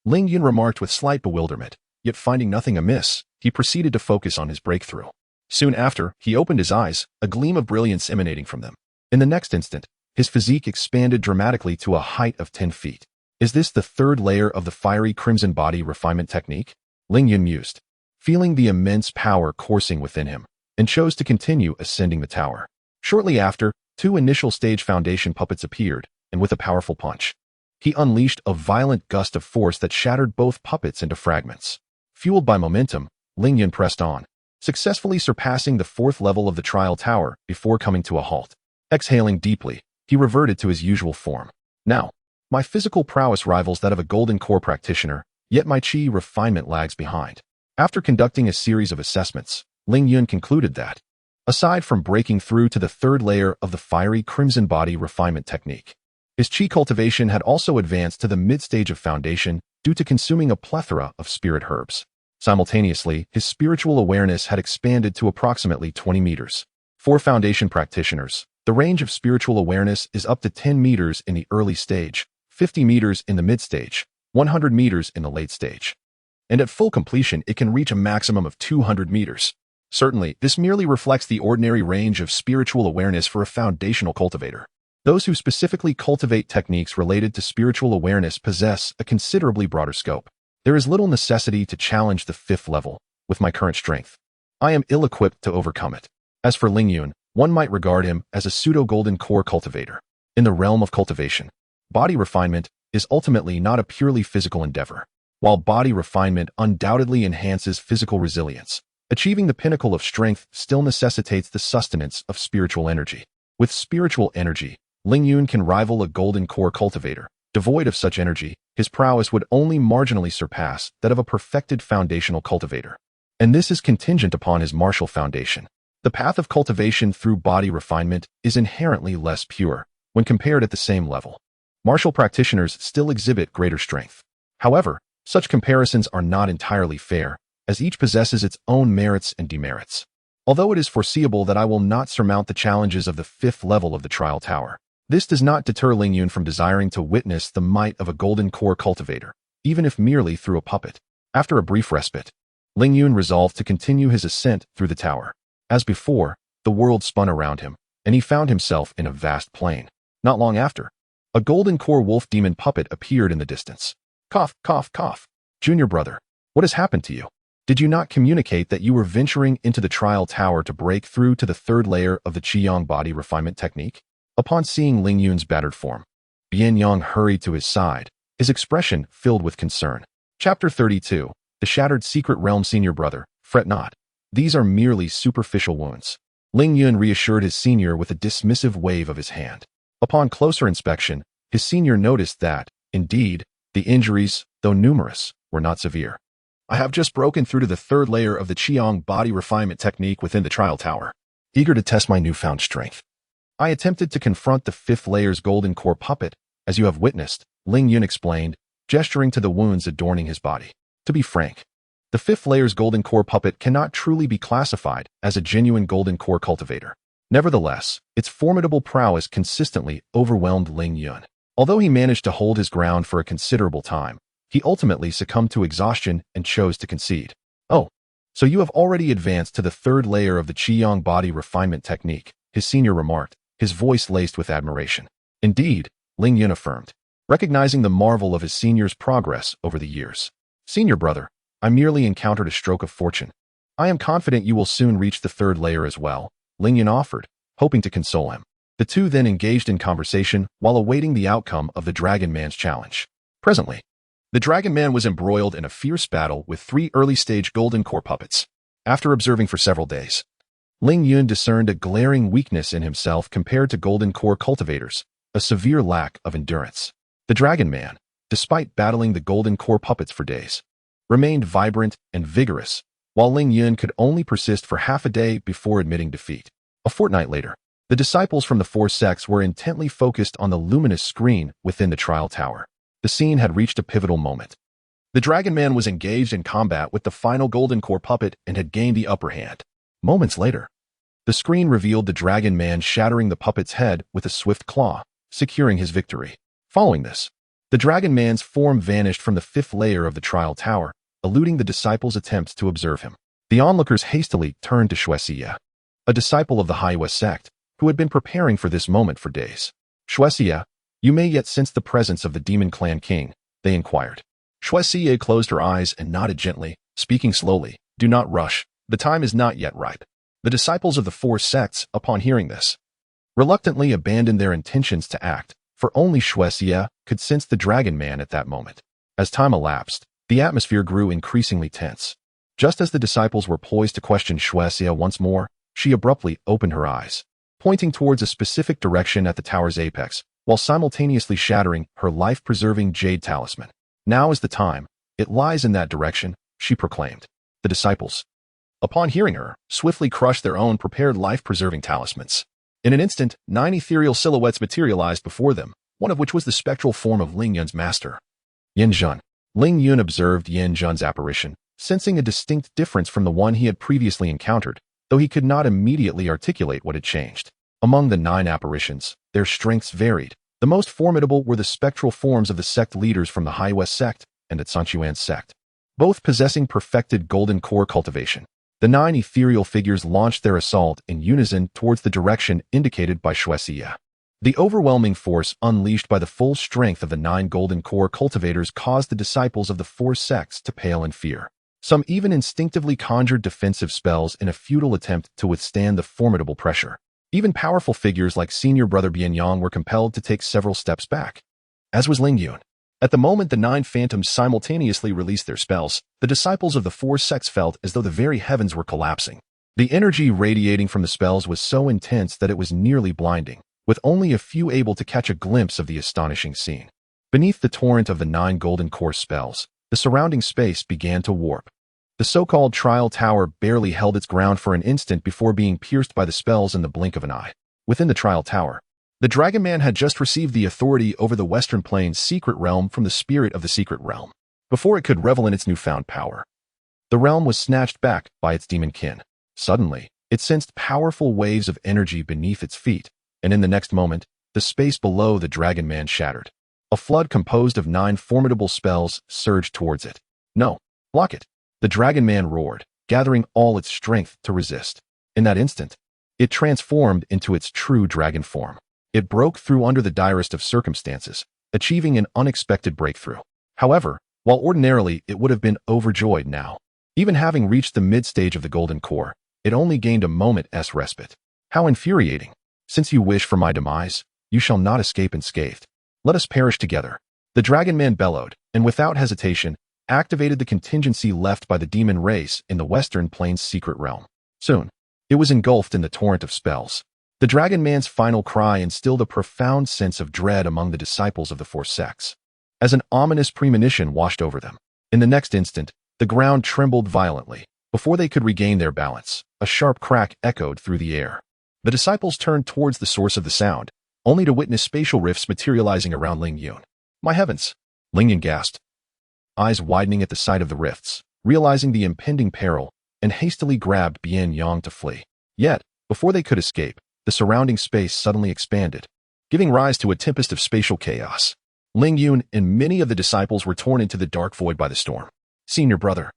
Ling Yun remarked with slight bewilderment, yet finding nothing amiss, he proceeded to focus on his breakthrough. Soon after, he opened his eyes, a gleam of brilliance emanating from them. In the next instant, his physique expanded dramatically to a height of 10 feet. Is this the 3rd layer of the fiery crimson body refinement technique? Ling Yun mused, feeling the immense power coursing within him, and chose to continue ascending the tower. Shortly after, 2 initial stage Foundation puppets appeared, and with a powerful punch, he unleashed a violent gust of force that shattered both puppets into fragments. Fueled by momentum, Ling Yun pressed on, successfully surpassing the 4th level of the trial tower before coming to a halt. Exhaling deeply, he reverted to his usual form. Now, my physical prowess rivals that of a golden core practitioner, yet my qi refinement lags behind. After conducting a series of assessments, Ling Yun concluded that, aside from breaking through to the 3rd layer of the fiery crimson body refinement technique, his qi cultivation had also advanced to the mid-stage of Foundation due to consuming a plethora of spirit herbs. Simultaneously, his spiritual awareness had expanded to approximately 20 meters. For foundation practitioners, the range of spiritual awareness is up to 10 meters in the early stage, 50 meters in the mid-stage, 100 meters in the late stage. And at full completion, it can reach a maximum of 200 meters. Certainly, this merely reflects the ordinary range of spiritual awareness for a foundational cultivator. Those who specifically cultivate techniques related to spiritual awareness possess a considerably broader scope. There is little necessity to challenge the 5th level with my current strength. I am ill-equipped to overcome it. As for Ling Yun, one might regard him as a pseudo-golden core cultivator. In the realm of cultivation, body refinement is ultimately not a purely physical endeavor. While body refinement undoubtedly enhances physical resilience, achieving the pinnacle of strength still necessitates the sustenance of spiritual energy. With spiritual energy, Ling Yun can rival a golden core cultivator. Devoid of such energy, his prowess would only marginally surpass that of a perfected foundational cultivator. And this is contingent upon his martial foundation. The path of cultivation through body refinement is inherently less pure when compared at the same level. Martial practitioners still exhibit greater strength. However, such comparisons are not entirely fair, as each possesses its own merits and demerits. Although it is foreseeable that I will not surmount the challenges of the 5th level of the trial tower, this does not deter Ling Yun from desiring to witness the might of a golden core cultivator, even if merely through a puppet. After a brief respite, Ling Yun resolved to continue his ascent through the tower. As before, the world spun around him, and he found himself in a vast plain. Not long after, a golden core wolf demon puppet appeared in the distance. Cough, cough, cough. Junior brother, what has happened to you? Did you not communicate that you were venturing into the trial tower to break through to the 3rd layer of the Qiyang body refinement technique? Upon seeing Ling Yun's battered form, Bian Yang hurried to his side, his expression filled with concern. Chapter 32. The Shattered Secret Realm. Senior brother, fret not. These are merely superficial wounds. Ling Yun reassured his senior with a dismissive wave of his hand. Upon closer inspection, his senior noticed that, indeed, the injuries, though numerous, were not severe. I have just broken through to the 3rd layer of the Qiyang body refinement technique within the trial tower. Eager to test my newfound strength, I attempted to confront the 5th layer's golden core puppet, as you have witnessed, Ling Yun explained, gesturing to the wounds adorning his body. To be frank, the 5th layer's golden core puppet cannot truly be classified as a genuine golden core cultivator. Nevertheless, its formidable prowess consistently overwhelmed Ling Yun. Although he managed to hold his ground for a considerable time, he ultimately succumbed to exhaustion and chose to concede. Oh, so you have already advanced to the 3rd layer of the Qiyang body refinement technique, his senior remarked, his voice laced with admiration. Indeed, Ling Yun affirmed, recognizing the marvel of his senior's progress over the years. Senior brother, I merely encountered a stroke of fortune. I am confident you will soon reach the 3rd layer as well, Ling Yun offered, hoping to console him. The two then engaged in conversation while awaiting the outcome of the Dragon Man's challenge. Presently, the Dragon Man was embroiled in a fierce battle with 3 early-stage golden core puppets. After observing for several days, Ling Yun discerned a glaring weakness in himself compared to golden core cultivators, a severe lack of endurance. The Dragon Man, despite battling the golden core puppets for days, remained vibrant and vigorous, while Ling Yun could only persist for half a day before admitting defeat. A fortnight later, the disciples from the 4 sects were intently focused on the luminous screen within the trial tower. The scene had reached a pivotal moment. The Dragon Man was engaged in combat with the final golden core puppet and had gained the upper hand. Moments later, the screen revealed the Dragon Man shattering the puppet's head with a swift claw, securing his victory. Following this, the Dragon Man's form vanished from the 5th layer of the trial tower, eluding the disciples' attempts to observe him. The onlookers hastily turned to Shuesia, a disciple of the Haiwa sect, who had been preparing for this moment for days. Shuesia, you may yet sense the presence of the Demon Clan King, they inquired. Shuesia closed her eyes and nodded gently, speaking slowly. Do not rush. The time is not yet ripe. The disciples of the 4 sects, upon hearing this, reluctantly abandoned their intentions to act, for only Shuesia could sense the Dragon Man at that moment. As time elapsed, the atmosphere grew increasingly tense. Just as the disciples were poised to question Shuesia once more, she abruptly opened her eyes, pointing towards a specific direction at the tower's apex, while simultaneously shattering her life-preserving jade talisman. Now is the time. It lies in that direction, she proclaimed. The disciples, upon hearing her, swiftly crushed their own prepared life-preserving talismans. In an instant, 9 ethereal silhouettes materialized before them, one of which was the spectral form of Ling Yun's master. Yin Zhun. Ling Yun observed Yan Zhan's apparition, sensing a distinct difference from the one he had previously encountered, though he could not immediately articulate what had changed. Among the 9 apparitions, their strengths varied. The most formidable were the spectral forms of the sect leaders from the High West sect and the Tsanchuan sect, both possessing perfected golden core cultivation. The 9 ethereal figures launched their assault in unison towards the direction indicated by Shuexiya. The overwhelming force unleashed by the full strength of the 9 golden core cultivators caused the disciples of the 4 sects to pale in fear. Some even instinctively conjured defensive spells in a futile attempt to withstand the formidable pressure. Even powerful figures like senior brother Bianyang were compelled to take several steps back, as was Ling Yun. At the moment the 9 phantoms simultaneously released their spells, the disciples of the 4 sects felt as though the very heavens were collapsing. The energy radiating from the spells was so intense that it was nearly blinding, with only a few able to catch a glimpse of the astonishing scene. Beneath the torrent of the 9 golden core spells, the surrounding space began to warp. The so-called trial tower barely held its ground for an instant before being pierced by the spells in the blink of an eye. Within the trial tower, the Dragon Man had just received the authority over the Western Plains secret realm from the spirit of the secret realm. Before it could revel in its newfound power, the realm was snatched back by its demon kin. Suddenly, it sensed powerful waves of energy beneath its feet, and in the next moment, the space below the Dragon Man shattered. A flood composed of 9 formidable spells surged towards it. No, block it! The Dragon Man roared, gathering all its strength to resist. In that instant, it transformed into its true dragon form. It broke through under the direst of circumstances, achieving an unexpected breakthrough. However, while ordinarily it would have been overjoyed now, even having reached the mid-stage of the golden core, it only gained a moment's respite. How infuriating! Since you wish for my demise, you shall not escape unscathed. Let us perish together. The Dragon Man bellowed, and without hesitation, activated the contingency left by the demon race in the Western Plains secret realm. Soon, it was engulfed in the torrent of spells. The Dragon Man's final cry instilled a profound sense of dread among the disciples of the 4 sects, as an ominous premonition washed over them. In the next instant, the ground trembled violently. Before they could regain their balance, a sharp crack echoed through the air. The disciples turned towards the source of the sound, only to witness spatial rifts materializing around Ling Yun. My heavens! Ling Yun gasped, eyes widening at the sight of the rifts, realizing the impending peril, and hastily grabbed Bianyang to flee. Yet, before they could escape, the surrounding space suddenly expanded, giving rise to a tempest of spatial chaos. Ling Yun and many of the disciples were torn into the dark void by the storm. Senior brother,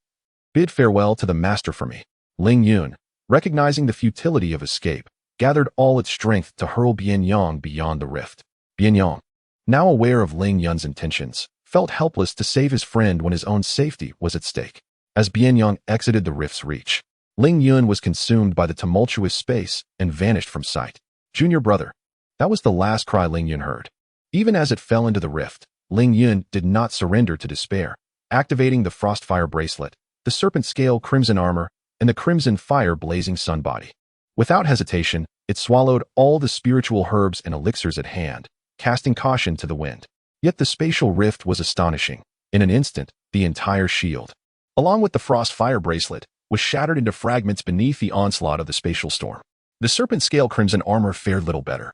bid farewell to the master for me. Ling Yun, recognizing the futility of escape, gathered all its strength to hurl Bianyang beyond the rift. Bianyang, now aware of Ling Yun's intentions, felt helpless to save his friend when his own safety was at stake. As Bianyang exited the rift's reach, Ling Yun was consumed by the tumultuous space and vanished from sight. Junior brother. That was the last cry Ling Yun heard. Even as it fell into the rift, Ling Yun did not surrender to despair. Activating the Frostfire bracelet, the Serpent Scale crimson armor, and the Crimson Fire blazing sun body. Without hesitation, it swallowed all the spiritual herbs and elixirs at hand, casting caution to the wind. Yet the spatial rift was astonishing. In an instant, the entire shield, along with the Frostfire bracelet, was shattered into fragments beneath the onslaught of the spatial storm. The Serpent Scale crimson armor fared little better,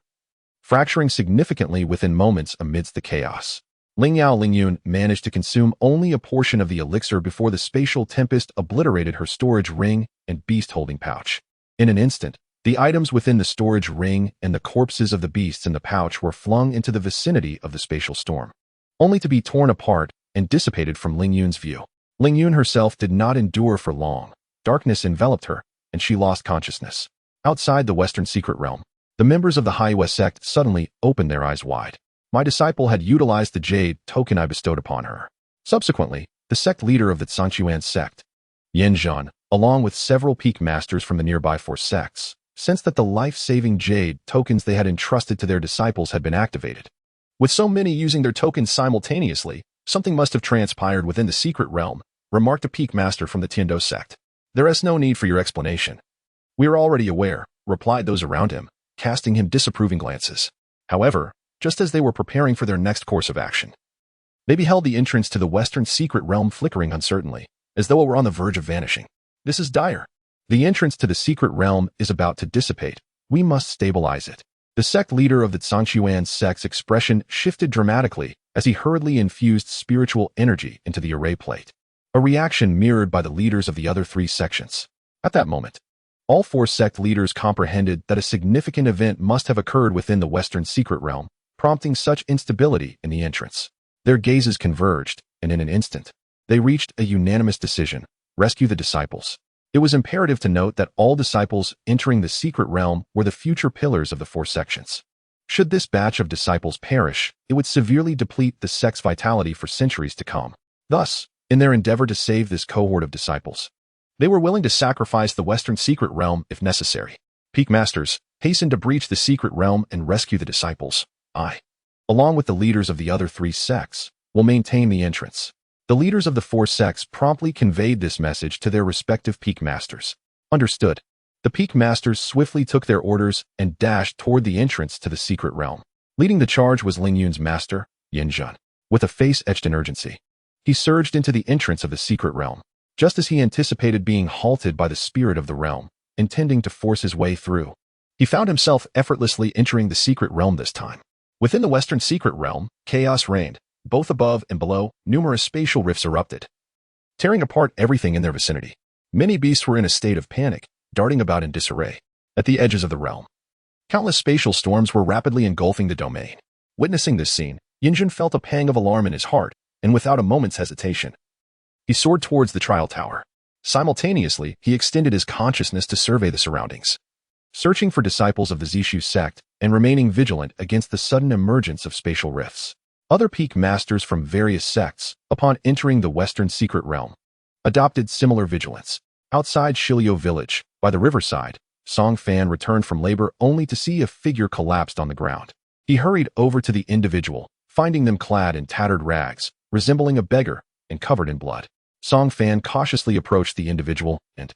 fracturing significantly within moments amidst the chaos. Ling Yun managed to consume only a portion of the elixir before the spatial tempest obliterated her storage ring and beast-holding pouch. In an instant, the items within the storage ring and the corpses of the beasts in the pouch were flung into the vicinity of the spatial storm, only to be torn apart and dissipated from Ling Yun's view. Ling Yun herself did not endure for long. Darkness enveloped her, and she lost consciousness. Outside the Western secret realm, the members of the High West sect suddenly opened their eyes wide. My disciple had utilized the jade token I bestowed upon her. Subsequently, the sect leader of the Tsanchuan sect, Yan Zhan, along with several peak masters from the nearby 4 sects, sensed that the life-saving jade tokens they had entrusted to their disciples had been activated. With so many using their tokens simultaneously, something must have transpired within the secret realm, remarked a peak master from the Tiando sect. There is no need for your explanation. We are already aware, replied those around him, casting him disapproving glances. However, just as they were preparing for their next course of action, they beheld the entrance to the Western secret realm flickering uncertainly, as though it were on the verge of vanishing. This is dire. The entrance to the secret realm is about to dissipate. We must stabilize it. The sect leader of the Tsanchuan sect's expression shifted dramatically as he hurriedly infused spiritual energy into the array plate, a reaction mirrored by the leaders of the other 3 sections. At that moment, all 4 sect leaders comprehended that a significant event must have occurred within the Western Secret Realm, prompting such instability in the entrance. Their gazes converged, and in an instant, they reached a unanimous decision: rescue the disciples. It was imperative to note that all disciples entering the secret realm were the future pillars of the 4 sections. Should this batch of disciples perish, it would severely deplete the sect's vitality for centuries to come. Thus, in their endeavor to save this cohort of disciples, they were willing to sacrifice the Western Secret Realm if necessary. Peak Masters, hasten to breach the secret realm and rescue the disciples. I, along with the leaders of the other 3 sects, will maintain the entrance. The leaders of the 4 sects promptly conveyed this message to their respective Peak Masters. Understood. The Peak Masters swiftly took their orders and dashed toward the entrance to the secret realm. Leading the charge was Ling Yun's master, Ling Yun. With a face etched in urgency, he surged into the entrance of the secret realm, just as he anticipated being halted by the spirit of the realm, intending to force his way through. He found himself effortlessly entering the secret realm this time. Within the Western Secret Realm, chaos reigned. Both above and below, numerous spatial rifts erupted, tearing apart everything in their vicinity. Many beasts were in a state of panic, darting about in disarray. At the edges of the realm, countless spatial storms were rapidly engulfing the domain. Witnessing this scene, Ling Yun felt a pang of alarm in his heart, and without a moment's hesitation, he soared towards the trial tower. Simultaneously, he extended his consciousness to survey the surroundings, searching for disciples of the Zishu sect and remaining vigilant against the sudden emergence of spatial rifts. Other Peak Masters from various sects, upon entering the Western Secret Realm, adopted similar vigilance. Outside Shilio village, by the riverside, Song Fan returned from labor only to see a figure collapsed on the ground. He hurried over to the individual, finding them clad in tattered rags, resembling a beggar, and covered in blood. Song Fan cautiously approached the individual and,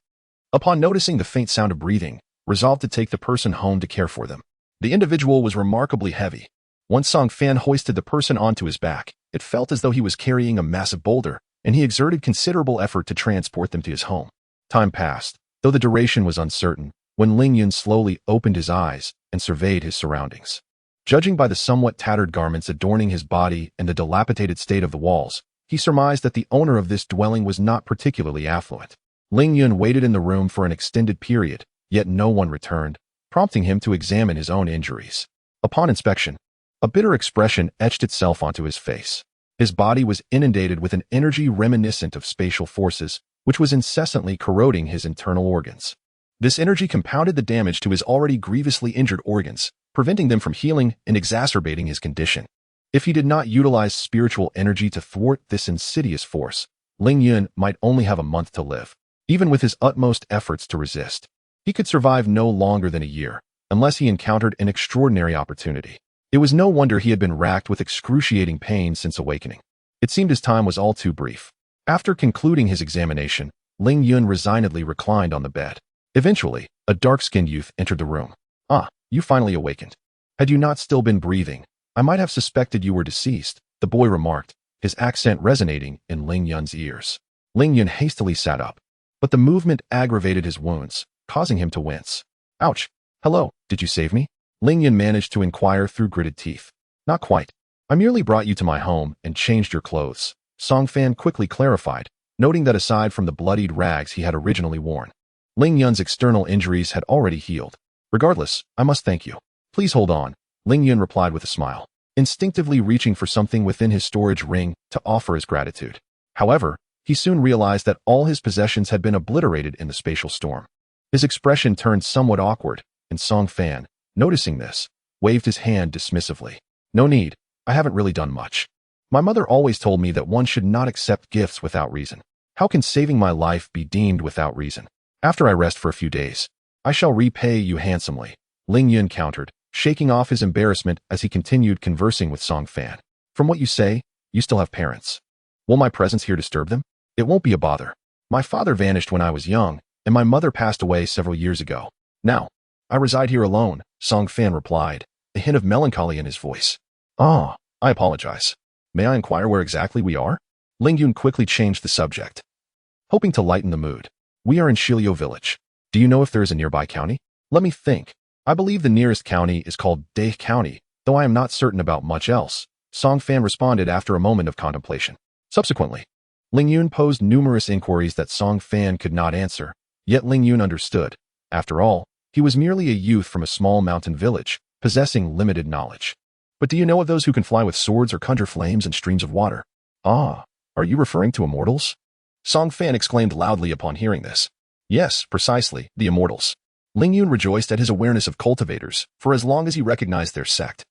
upon noticing the faint sound of breathing, resolved to take the person home to care for them. The individual was remarkably heavy. Once Song Fan hoisted the person onto his back, it felt as though he was carrying a massive boulder, and he exerted considerable effort to transport them to his home. Time passed, though the duration was uncertain, when Ling Yun slowly opened his eyes and surveyed his surroundings. Judging by the somewhat tattered garments adorning his body and the dilapidated state of the walls, he surmised that the owner of this dwelling was not particularly affluent. Ling Yun waited in the room for an extended period, yet no one returned, prompting him to examine his own injuries. Upon inspection, a bitter expression etched itself onto his face. His body was inundated with an energy reminiscent of spatial forces, which was incessantly corroding his internal organs. This energy compounded the damage to his already grievously injured organs, preventing them from healing and exacerbating his condition. If he did not utilize spiritual energy to thwart this insidious force, Ling Yun might only have a month to live. Even with his utmost efforts to resist, he could survive no longer than a year, unless he encountered an extraordinary opportunity. It was no wonder he had been racked with excruciating pain since awakening. It seemed his time was all too brief. After concluding his examination, Ling Yun resignedly reclined on the bed. Eventually, a dark-skinned youth entered the room. "Ah, you finally awakened. Had you not still been breathing, I might have suspected you were deceased," the boy remarked, his accent resonating in Ling Yun's ears. Ling Yun hastily sat up, but the movement aggravated his wounds, causing him to wince. "Ouch. Hello, did you save me?" Ling Yun managed to inquire through gritted teeth. "Not quite. I merely brought you to my home and changed your clothes," Song Fan quickly clarified, noting that aside from the bloodied rags he had originally worn, Ling Yun's external injuries had already healed. "Regardless, I must thank you. Please hold on," Ling Yun replied with a smile, instinctively reaching for something within his storage ring to offer his gratitude. However, he soon realized that all his possessions had been obliterated in the spatial storm. His expression turned somewhat awkward, and Song Fan, noticing this, waved his hand dismissively. "No need. I haven't really done much. My mother always told me that one should not accept gifts without reason. How can saving my life be deemed without reason? After I rest for a few days, I shall repay you handsomely," Ling Yun countered, shaking off his embarrassment as he continued conversing with Song Fan. "From what you say, you still have parents. Will my presence here disturb them? It won't be a bother. My father vanished when I was young, and my mother passed away several years ago. Now, I reside here alone," Song Fan replied, a hint of melancholy in his voice. "Ah, I apologize. May I inquire where exactly we are?" Ling Yun quickly changed the subject, hoping to lighten the mood. "We are in Shilio village. Do you know if there is a nearby county?" "Let me think. I believe the nearest county is called Dae County, though I am not certain about much else," Song Fan responded after a moment of contemplation. Subsequently, Ling Yun posed numerous inquiries that Song Fan could not answer, yet Ling Yun understood. After all, he was merely a youth from a small mountain village, possessing limited knowledge. But do you know of those who can fly with swords or conjure flames and streams of water? Ah, are you referring to immortals? Song Fan exclaimed loudly upon hearing this. Yes, precisely, the immortals. Ling Yun rejoiced at his awareness of cultivators, for as long as he recognized their sect,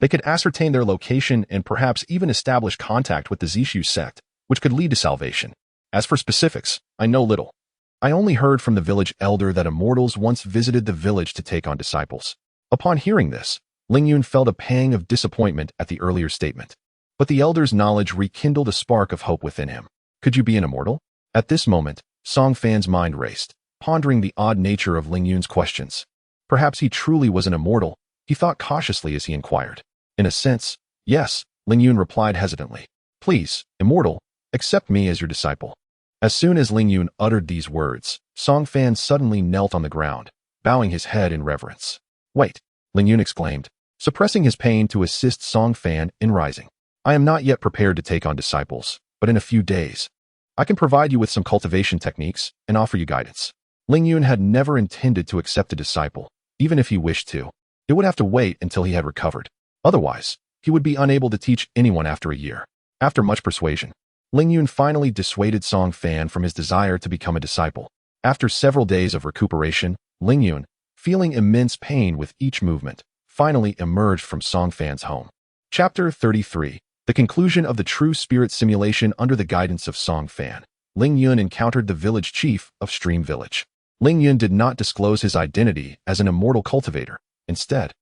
they could ascertain their location and perhaps even establish contact with the Zishu sect, which could lead to salvation. As for specifics, I know little. I only heard from the village elder that immortals once visited the village to take on disciples. Upon hearing this, Ling Yun felt a pang of disappointment at the earlier statement. But the elder's knowledge rekindled a spark of hope within him. Could you be an immortal? At this moment, Song Fan's mind raced, pondering the odd nature of Ling Yun's questions. Perhaps he truly was an immortal, he thought cautiously as he inquired. In a sense, yes, Ling Yun replied hesitantly. Please, immortal, accept me as your disciple. As soon as Ling Yun uttered these words, Song Fan suddenly knelt on the ground, bowing his head in reverence. Wait, Ling Yun exclaimed, suppressing his pain to assist Song Fan in rising. I am not yet prepared to take on disciples, but in a few days, I can provide you with some cultivation techniques and offer you guidance. Ling Yun had never intended to accept a disciple, even if he wished to. It would have to wait until he had recovered. Otherwise, he would be unable to teach anyone after a year. After much persuasion, Ling Yun finally dissuaded Song Fan from his desire to become a disciple. After several days of recuperation, Ling Yun, feeling immense pain with each movement, finally emerged from Song Fan's home. Chapter 33. The conclusion of the true spirit simulation under the guidance of Song Fan. Ling Yun encountered the village chief of Stream Village. Ling Yun did not disclose his identity as an immortal cultivator. Instead,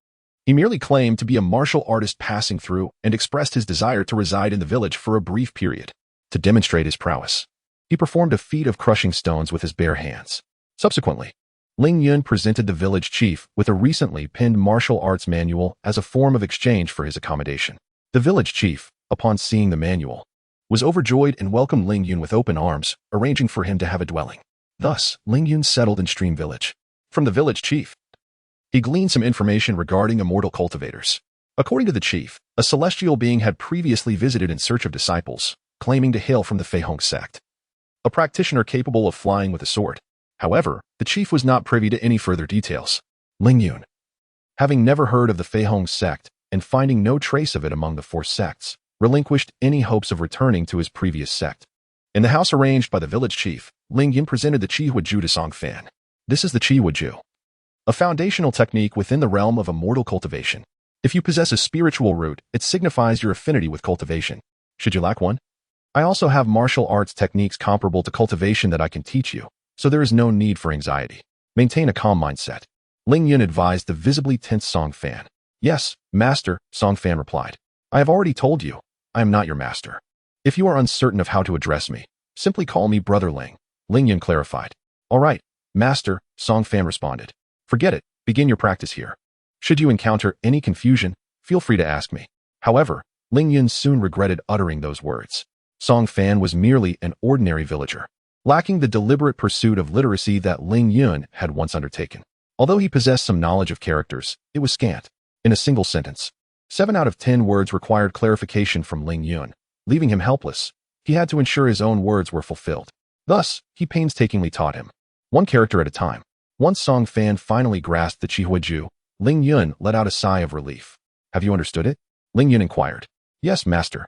he merely claimed to be a martial artist passing through and expressed his desire to reside in the village for a brief period. To demonstrate his prowess, he performed a feat of crushing stones with his bare hands. Subsequently, Ling Yun presented the village chief with a recently penned martial arts manual as a form of exchange for his accommodation. The village chief, upon seeing the manual, was overjoyed and welcomed Ling Yun with open arms, arranging for him to have a dwelling. Thus, Ling Yun settled in Stream Village. From the village chief, he gleaned some information regarding immortal cultivators. According to the chief, a celestial being had previously visited in search of disciples, claiming to hail from the Fei Hong sect, a practitioner capable of flying with a sword. However, the chief was not privy to any further details. Ling Yun, having never heard of the Fei Hong sect and finding no trace of it among the four sects, relinquished any hopes of returning to his previous sect. In the house arranged by the village chief, Ling Yun presented the Chi Hu Ju to Song Fan. This is the Chi Hu Ju, a foundational technique within the realm of immortal cultivation. If you possess a spiritual root, it signifies your affinity with cultivation. Should you lack one, I also have martial arts techniques comparable to cultivation that I can teach you, so there is no need for anxiety. Maintain a calm mindset. Ling Yun advised the visibly tense Song Fan. Yes, master, Song Fan replied. I have already told you, I am not your master. If you are uncertain of how to address me, simply call me Brother Ling. Ling Yun clarified. All right, master, Song Fan responded. Forget it, begin your practice here. Should you encounter any confusion, feel free to ask me. However, Ling Yun soon regretted uttering those words. Song Fan was merely an ordinary villager, lacking the deliberate pursuit of literacy that Ling Yun had once undertaken. Although he possessed some knowledge of characters, it was scant. In a single sentence, 7 out of 10 words required clarification from Ling Yun, leaving him helpless. He had to ensure his own words were fulfilled. Thus, he painstakingly taught him, one character at a time. Once Song Fan finally grasped the Chi Hu Ju, Ling Yun let out a sigh of relief. Have you understood it? Ling Yun inquired. Yes, master.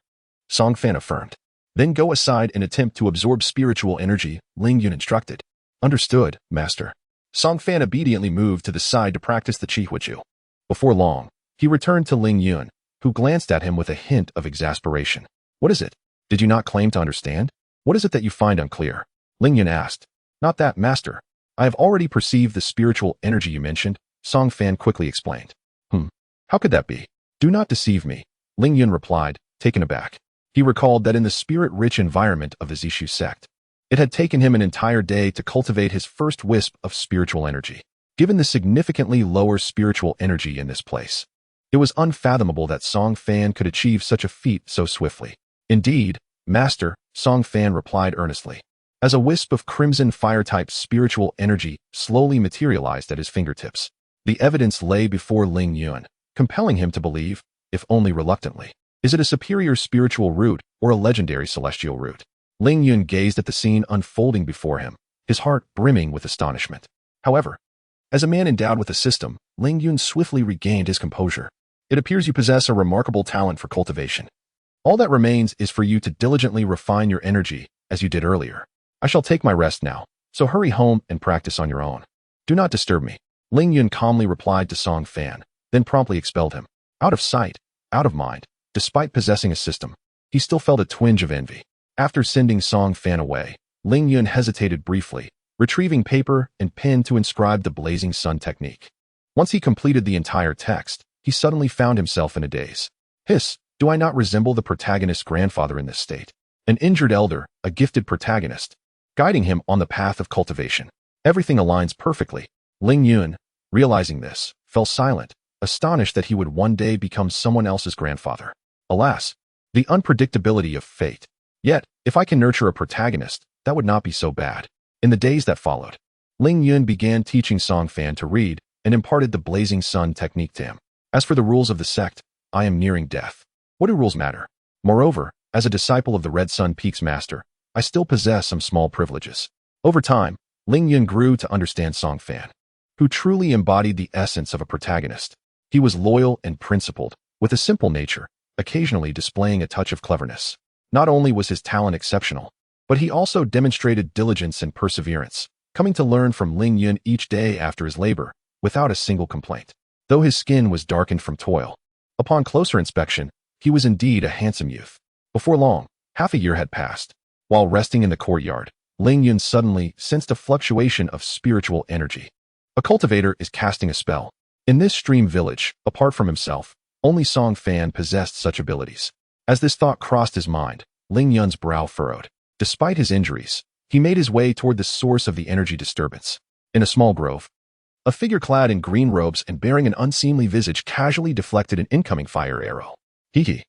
Song Fan affirmed. Then go aside and attempt to absorb spiritual energy, Ling Yun instructed. Understood, master. Song Fan obediently moved to the side to practice the Chi Hu Ju. Before long, he returned to Ling Yun, who glanced at him with a hint of exasperation. What is it? Did you not claim to understand? What is it that you find unclear? Ling Yun asked. Not that, master. I have already perceived the spiritual energy you mentioned, Song Fan quickly explained. How could that be? Do not deceive me, Ling Yun replied, taken aback. He recalled that in the spirit-rich environment of the Zishu sect, it had taken him an entire day to cultivate his first wisp of spiritual energy. Given the significantly lower spiritual energy in this place, it was unfathomable that Song Fan could achieve such a feat so swiftly. Indeed, master, Song Fan replied earnestly, as a wisp of crimson fire-type spiritual energy slowly materialized at his fingertips. The evidence lay before Ling Yun, compelling him to believe, if only reluctantly, Is it a superior spiritual root or a legendary celestial root? Ling Yun gazed at the scene unfolding before him, his heart brimming with astonishment. However, as a man endowed with a system, Ling Yun swiftly regained his composure. It appears you possess a remarkable talent for cultivation. All that remains is for you to diligently refine your energy, as you did earlier. I shall take my rest now, so hurry home and practice on your own. Do not disturb me. Ling Yun calmly replied to Song Fan, then promptly expelled him. Out of sight, out of mind. Despite possessing a system, he still felt a twinge of envy. After sending Song Fan away, Ling Yun hesitated briefly, retrieving paper and pen to inscribe the blazing sun technique. Once he completed the entire text, he suddenly found himself in a daze. Hiss, do I not resemble the protagonist's grandfather in this state? An injured elder, a gifted protagonist, guiding him on the path of cultivation. Everything aligns perfectly. Ling Yun, realizing this, fell silent, astonished that he would one day become someone else's grandfather. Alas, the unpredictability of fate. Yet, if I can nurture a protagonist, that would not be so bad. In the days that followed, Ling Yun began teaching Song Fan to read and imparted the blazing sun technique to him. As for the rules of the sect, I am nearing death. What do rules matter? Moreover, as a disciple of the Red Sun Peak's master, I still possess some small privileges. Over time, Ling Yun grew to understand Song Fan, who truly embodied the essence of a protagonist. He was loyal and principled, with a simple nature, occasionally displaying a touch of cleverness. Not only was his talent exceptional, but he also demonstrated diligence and perseverance, coming to learn from Ling Yun each day after his labor, without a single complaint. Though his skin was darkened from toil, upon closer inspection, he was indeed a handsome youth. Before long, half a year had passed. While resting in the courtyard, Ling Yun suddenly sensed a fluctuation of spiritual energy. A cultivator is casting a spell. In this stream village, apart from himself, only Song Fan possessed such abilities. As this thought crossed his mind, Ling Yun's brow furrowed. Despite his injuries, he made his way toward the source of the energy disturbance. In a small grove, a figure clad in green robes and bearing an unseemly visage casually deflected an incoming fire arrow. Hee.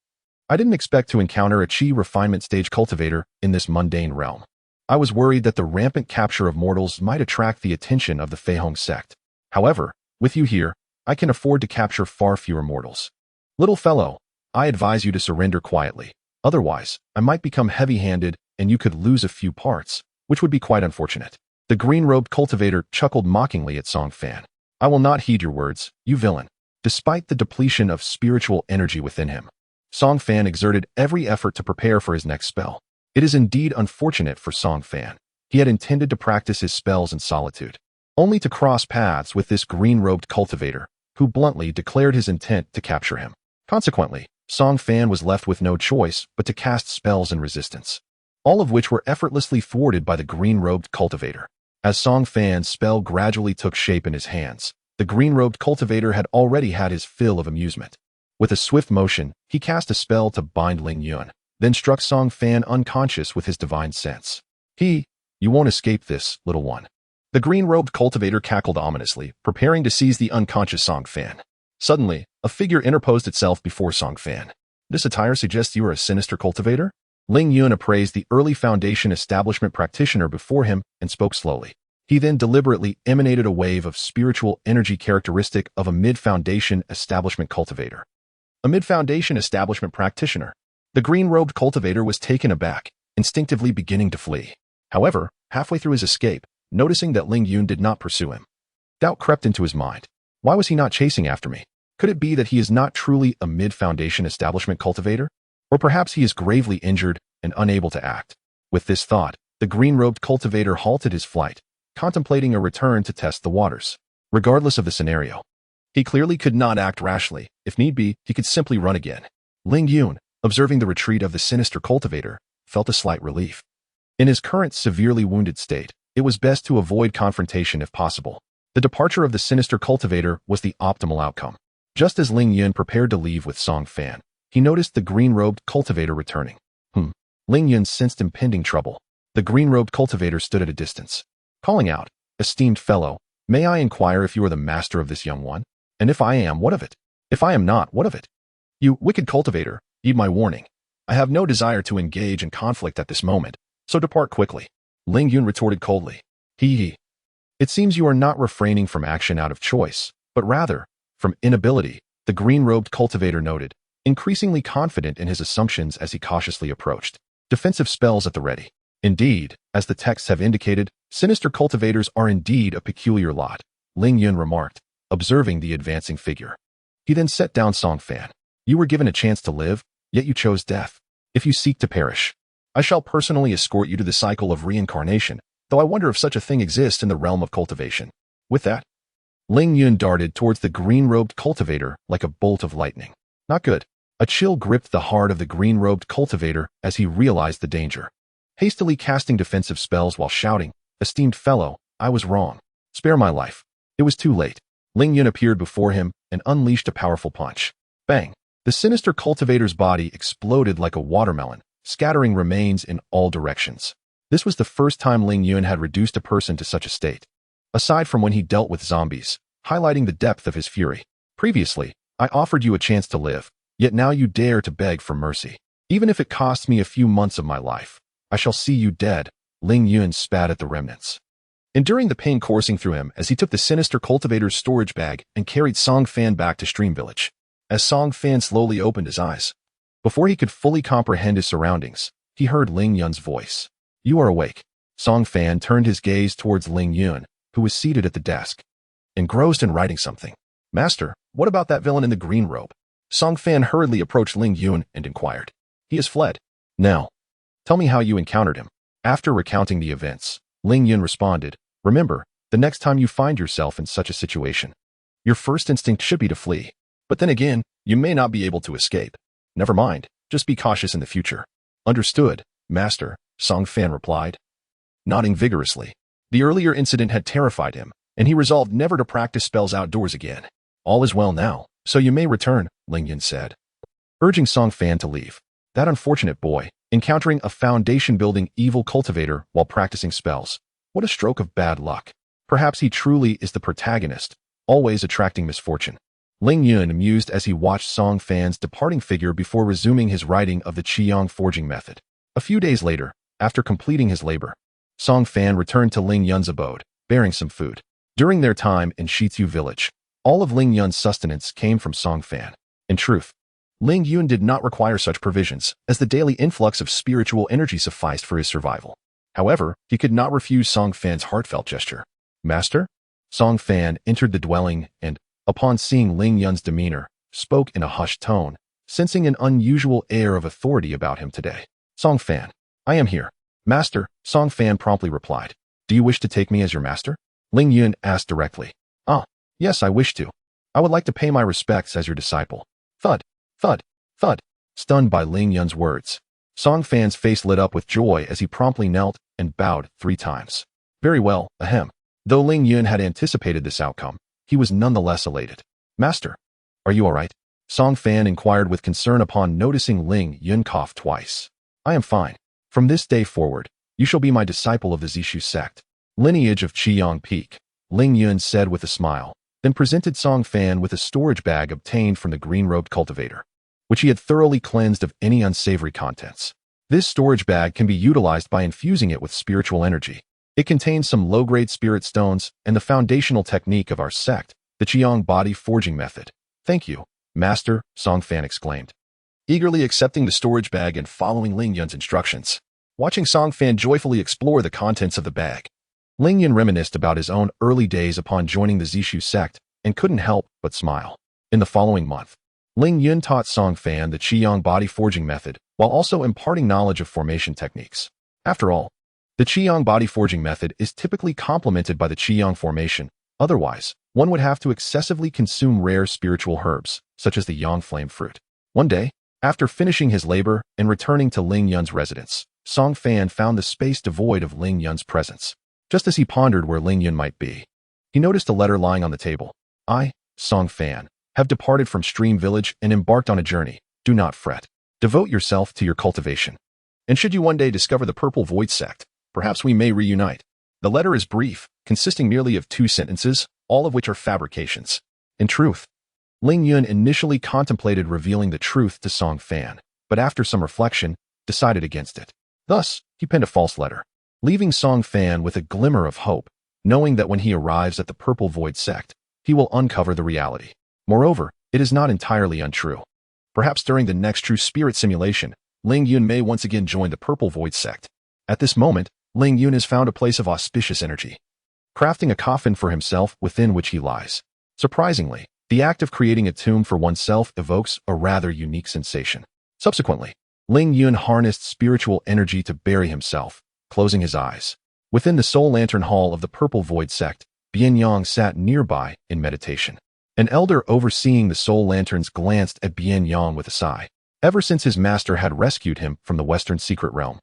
I didn't expect to encounter a chi refinement stage cultivator in this mundane realm. I was worried that the rampant capture of mortals might attract the attention of the Feihong sect. However, with you here, I can afford to capture far fewer mortals. Little fellow, I advise you to surrender quietly. Otherwise, I might become heavy-handed and you could lose a few parts, which would be quite unfortunate. The green-robed cultivator chuckled mockingly at Song Fan. I will not heed your words, you villain. Despite the depletion of spiritual energy within him, Song Fan exerted every effort to prepare for his next spell. It is indeed unfortunate for Song Fan. He had intended to practice his spells in solitude, only to cross paths with this green-robed cultivator, who bluntly declared his intent to capture him. Consequently, Song Fan was left with no choice but to cast spells in resistance, all of which were effortlessly thwarted by the green-robed cultivator. As Song Fan's spell gradually took shape in his hands, the green-robed cultivator had already had his fill of amusement. With a swift motion, he cast a spell to bind Ling Yun, then struck Song Fan unconscious with his divine sense. You won't escape this, little one. The green-robed cultivator cackled ominously, preparing to seize the unconscious Song Fan. Suddenly, a figure interposed itself before Song Fan. This attire suggests you are a sinister cultivator? Ling Yun appraised the early Foundation establishment practitioner before him and spoke slowly. He then deliberately emanated a wave of spiritual energy characteristic of a mid-Foundation establishment cultivator. A mid-Foundation establishment practitioner. The green-robed cultivator was taken aback, instinctively beginning to flee. However, halfway through his escape, noticing that Ling Yun did not pursue him, doubt crept into his mind. Why was he not chasing after me? Could it be that he is not truly a mid-Foundation establishment cultivator? Or perhaps he is gravely injured and unable to act. With this thought, the green-robed cultivator halted his flight, contemplating a return to test the waters. Regardless of the scenario, he clearly could not act rashly. If need be, he could simply run again. Ling Yun, observing the retreat of the sinister cultivator, felt a slight relief. In his current severely wounded state, it was best to avoid confrontation if possible. The departure of the sinister cultivator was the optimal outcome. Just as Ling Yun prepared to leave with Song Fan, he noticed the green-robed cultivator returning. Ling Yun sensed impending trouble. The green-robed cultivator stood at a distance, calling out, "Esteemed fellow, may I inquire if you are the master of this young one? And if I am, what of it? If I am not, what of it? You wicked cultivator, heed my warning. I have no desire to engage in conflict at this moment, so depart quickly." Ling Yun retorted coldly. It seems you are not refraining from action out of choice, but rather, from inability, the green-robed cultivator noted. increasingly confident in his assumptions as he cautiously approached. Defensive spells at the ready. Indeed, as the texts have indicated, sinister cultivators are indeed a peculiar lot, Ling Yun remarked, observing the advancing figure. He then set down Song Fan. You were given a chance to live, yet you chose death. If you seek to perish, I shall personally escort you to the cycle of reincarnation, though I wonder if such a thing exists in the realm of cultivation. With that, Ling Yun darted towards the green-robed cultivator like a bolt of lightning. Not good. A chill gripped the heart of the green-robed cultivator as he realized the danger. Hastily casting defensive spells while shouting, "Esteemed fellow, I was wrong. Spare my life." It was too late. Ling Yun appeared before him and unleashed a powerful punch. Bang! The sinister cultivator's body exploded like a watermelon, scattering remains in all directions. This was the first time Ling Yun had reduced a person to such a state, aside from when he dealt with zombies, highlighting the depth of his fury. Previously, I offered you a chance to live, yet now you dare to beg for mercy. Even if it costs me a few months of my life, I shall see you dead. Ling Yun spat at the remnants, enduring the pain coursing through him as he took the sinister cultivator's storage bag and carried Song Fan back to Stream Village. As Song Fan slowly opened his eyes, before he could fully comprehend his surroundings, he heard Ling Yun's voice. You are awake. Song Fan turned his gaze towards Ling Yun, who was seated at the desk, engrossed in writing something. Master, what about that villain in the green robe? Song Fan hurriedly approached Ling Yun and inquired. He has fled. Now, tell me how you encountered him. After recounting the events, Ling Yun responded, remember, the next time you find yourself in such a situation, your first instinct should be to flee. But then again, you may not be able to escape. Never mind, just be cautious in the future. Understood, Master, Song Fan replied, nodding vigorously. The earlier incident had terrified him, and he resolved never to practice spells outdoors again. All is well now, so you may return, Ling Yun said, urging Song Fan to leave. That unfortunate boy, encountering a foundation-building evil cultivator while practicing spells. What a stroke of bad luck. Perhaps he truly is the protagonist, always attracting misfortune. Ling Yun mused as he watched Song Fan's departing figure before resuming his writing of the Qiyang forging method. A few days later, after completing his labor, Song Fan returned to Ling Yun's abode, bearing some food. During their time in Shitu village, all of Ling Yun's sustenance came from Song Fan. In truth, Ling Yun did not require such provisions, as the daily influx of spiritual energy sufficed for his survival. However, he could not refuse Song Fan's heartfelt gesture. Master? Song Fan entered the dwelling and, upon seeing Ling Yun's demeanor, spoke in a hushed tone, sensing an unusual air of authority about him today. Song Fan, I am here. Master, Song Fan promptly replied. Do you wish to take me as your master? Ling Yun asked directly. Ah, yes, I wish to. I would like to pay my respects as your disciple. Thud, thud, thud. Stunned by Ling Yun's words, Song Fan's face lit up with joy as he promptly knelt and bowed 3 times. Very well, ahem. Though Ling Yun had anticipated this outcome, he was nonetheless elated. Master, are you all right? Song Fan inquired with concern upon noticing Ling Yun cough twice. I am fine. From this day forward, you shall be my disciple of the Zishu sect, lineage of Qiyang Peak, Ling Yun said with a smile, then presented Song Fan with a storage bag obtained from the green-robed cultivator, which he had thoroughly cleansed of any unsavory contents. This storage bag can be utilized by infusing it with spiritual energy. It contains some low-grade spirit stones and the foundational technique of our sect, the Qiyang body forging method. Thank you, Master, Song Fan exclaimed, eagerly accepting the storage bag and following Ling Yun's instructions. Watching Song Fan joyfully explore the contents of the bag, Ling Yun reminisced about his own early days upon joining the Zishu sect and couldn't help but smile. In the following month, Ling Yun taught Song Fan the Qiyang body forging method while also imparting knowledge of formation techniques. After all, the Qiyang body forging method is typically complemented by the Qiyang formation. Otherwise, one would have to excessively consume rare spiritual herbs, such as the Yang flame fruit. One day, after finishing his labor and returning to Ling Yun's residence, Song Fan found the space devoid of Ling Yun's presence. Just as he pondered where Ling Yun might be, he noticed a letter lying on the table. I, Song Fan, have departed from Stream Village and embarked on a journey. Do not fret. Devote yourself to your cultivation. And should you one day discover the Purple Void sect, perhaps we may reunite. The letter is brief, consisting merely of 2 sentences, all of which are fabrications. In truth, Ling Yun initially contemplated revealing the truth to Song Fan, but after some reflection, decided against it. Thus, he penned a false letter, leaving Song Fan with a glimmer of hope, knowing that when he arrives at the Purple Void sect, he will uncover the reality. Moreover, it is not entirely untrue. Perhaps during the next true spirit simulation, Ling Yun may once again join the Purple Void sect. At this moment, Ling Yun has found a place of auspicious energy, crafting a coffin for himself within which he lies. Surprisingly, the act of creating a tomb for oneself evokes a rather unique sensation. Subsequently, Ling Yun harnessed spiritual energy to bury himself, closing his eyes. Within the Soul Lantern Hall of the Purple Void sect, Bian Yang sat nearby in meditation. An elder overseeing the Soul Lanterns glanced at Bian Yang with a sigh. Ever since his master had rescued him from the Western Secret Realm,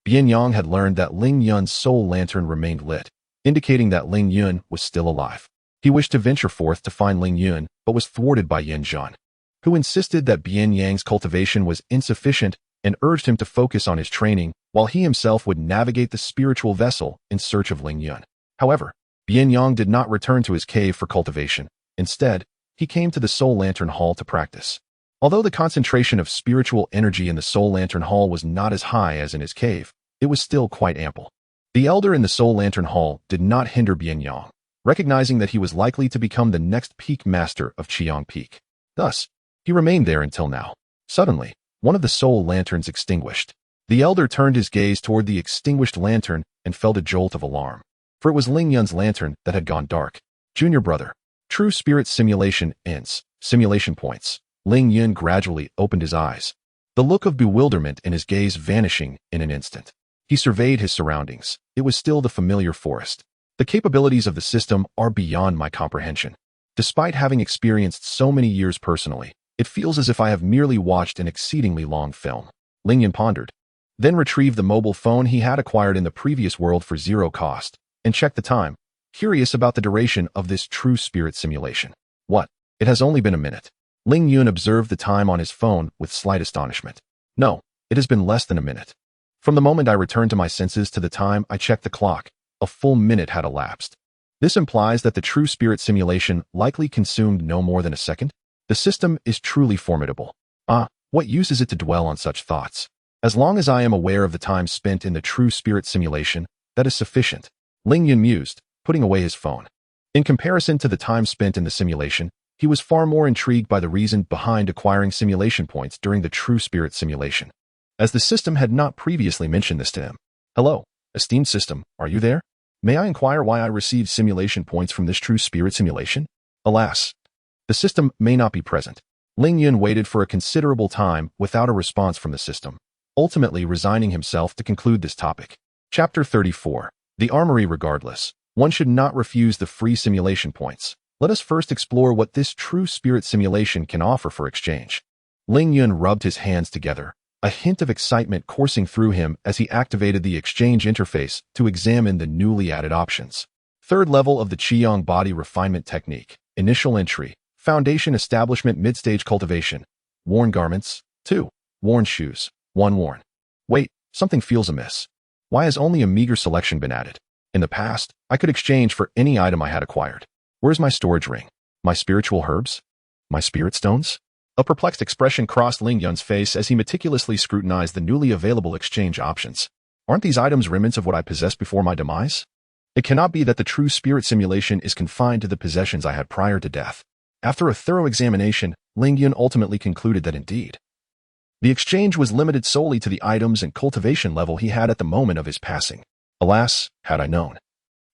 Bian Yang had learned that Ling Yun's Soul Lantern remained lit, indicating that Ling Yun was still alive. He wished to venture forth to find Ling Yun, but was thwarted by Yin Zhan, who insisted that Bian Yang's cultivation was insufficient and urged him to focus on his training, while he himself would navigate the spiritual vessel in search of Ling Yun. However, Bian Yang did not return to his cave for cultivation. Instead, he came to the Soul Lantern Hall to practice. Although the concentration of spiritual energy in the Soul Lantern Hall was not as high as in his cave, it was still quite ample. The elder in the Soul Lantern Hall did not hinder Bian Yang, recognizing that he was likely to become the next peak master of Qiang Peak. Thus, he remained there until now. Suddenly, one of the soul lanterns extinguished. The elder turned his gaze toward the extinguished lantern and felt a jolt of alarm, for it was Ling Yun's lantern that had gone dark. Junior brother. True spirit simulation ends. Simulation points. Ling Yun gradually opened his eyes, the look of bewilderment in his gaze vanishing in an instant. He surveyed his surroundings. It was still the familiar forest. The capabilities of the system are beyond my comprehension. Despite having experienced so many years personally, it feels as if I have merely watched an exceedingly long film. Ling Yun pondered, then retrieved the mobile phone he had acquired in the previous world for zero cost, and checked the time, curious about the duration of this true spirit simulation. What? It has only been a minute. Ling Yun observed the time on his phone with slight astonishment. No, it has been less than a minute. From the moment I returned to my senses to the time I checked the clock, a full minute had elapsed. This implies that the true spirit simulation likely consumed no more than a second. The system is truly formidable. What use is it to dwell on such thoughts? As long as I am aware of the time spent in the true spirit simulation, that is sufficient. Ling Yun mused, putting away his phone. In comparison to the time spent in the simulation, he was far more intrigued by the reason behind acquiring simulation points during the true spirit simulation, as the system had not previously mentioned this to him. Hello, esteemed system, are you there? May I inquire why I received simulation points from this true spirit simulation? Alas, the system may not be present. Ling Yun waited for a considerable time without a response from the system, ultimately resigning himself to conclude this topic. Chapter 34. The Armory. Regardless, one should not refuse the free simulation points. Let us first explore what this true spirit simulation can offer for exchange. Ling Yun rubbed his hands together, a hint of excitement coursing through him as he activated the exchange interface to examine the newly added options. Third level of the Qiang Body Refinement Technique. Initial entry. Foundation Establishment. Mid-stage cultivation. Worn garments. 2. Worn shoes. 1 worn. Wait, something feels amiss. Why has only a meager selection been added? In the past, I could exchange for any item I had acquired. Where's my storage ring? My spiritual herbs? My spirit stones? A perplexed expression crossed Ling Yun's face as he meticulously scrutinized the newly available exchange options. Aren't these items remnants of what I possessed before my demise? It cannot be that the true spirit simulation is confined to the possessions I had prior to death. After a thorough examination, Ling Yun ultimately concluded that indeed, the exchange was limited solely to the items and cultivation level he had at the moment of his passing. Alas, had I known,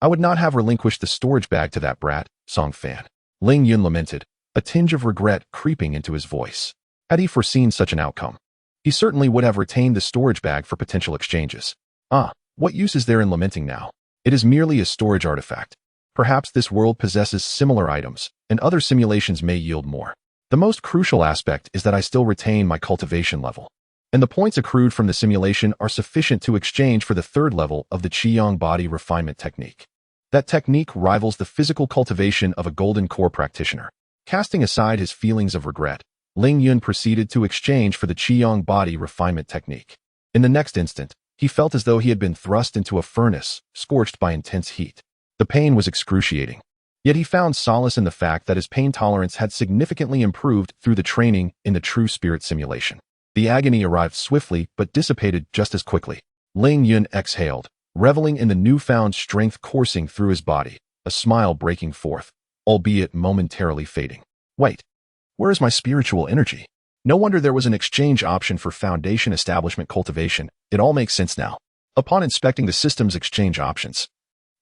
I would not have relinquished the storage bag to that brat, Song Fan. Ling Yun lamented, a tinge of regret creeping into his voice. Had he foreseen such an outcome, he certainly would have retained the storage bag for potential exchanges. What use is there in lamenting now? It is merely a storage artifact. Perhaps this world possesses similar items, and other simulations may yield more. The most crucial aspect is that I still retain my cultivation level, and the points accrued from the simulation are sufficient to exchange for the third level of the Qiang Body Refinement Technique. That technique rivals the physical cultivation of a golden core practitioner. Casting aside his feelings of regret, Ling Yun proceeded to exchange for the Qiang Body Refinement Technique. In the next instant, he felt as though he had been thrust into a furnace, scorched by intense heat. The pain was excruciating. Yet he found solace in the fact that his pain tolerance had significantly improved through the training in the true spirit simulation. The agony arrived swiftly but dissipated just as quickly. Ling Yun exhaled, reveling in the newfound strength coursing through his body, a smile breaking forth, albeit momentarily fading. Wait, where is my spiritual energy? No wonder there was an exchange option for foundation establishment cultivation. It all makes sense now. Upon inspecting the system's exchange options,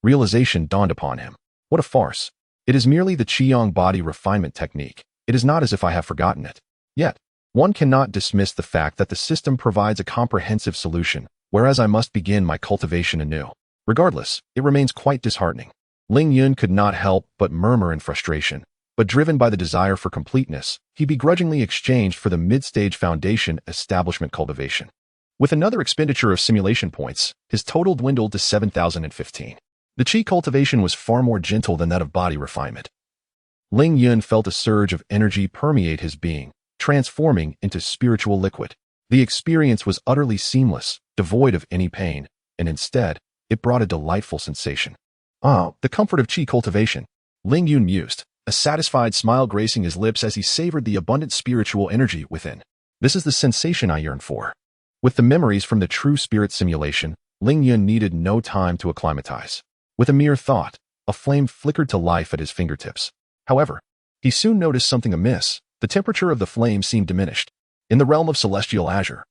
realization dawned upon him. What a farce. It is merely the Qiyong body refinement technique. It is not as if I have forgotten it. Yet, one cannot dismiss the fact that the system provides a comprehensive solution, whereas I must begin my cultivation anew. Regardless, it remains quite disheartening. Ling Yun could not help but murmur in frustration, but driven by the desire for completeness, he begrudgingly exchanged for the mid-stage foundation establishment cultivation. With another expenditure of simulation points, his total dwindled to 7,015. The Qi cultivation was far more gentle than that of body refinement. Ling Yun felt a surge of energy permeate his being, transforming into spiritual liquid. The experience was utterly seamless, devoid of any pain, and instead, it brought a delightful sensation. Ah, the comfort of Qi cultivation, Ling Yun mused, a satisfied smile gracing his lips as he savored the abundant spiritual energy within. This is the sensation I yearn for. With the memories from the true spirit simulation, Ling Yun needed no time to acclimatize. With a mere thought, a flame flickered to life at his fingertips. However, he soon noticed something amiss. The temperature of the flame seemed diminished. In the realm of celestial azure,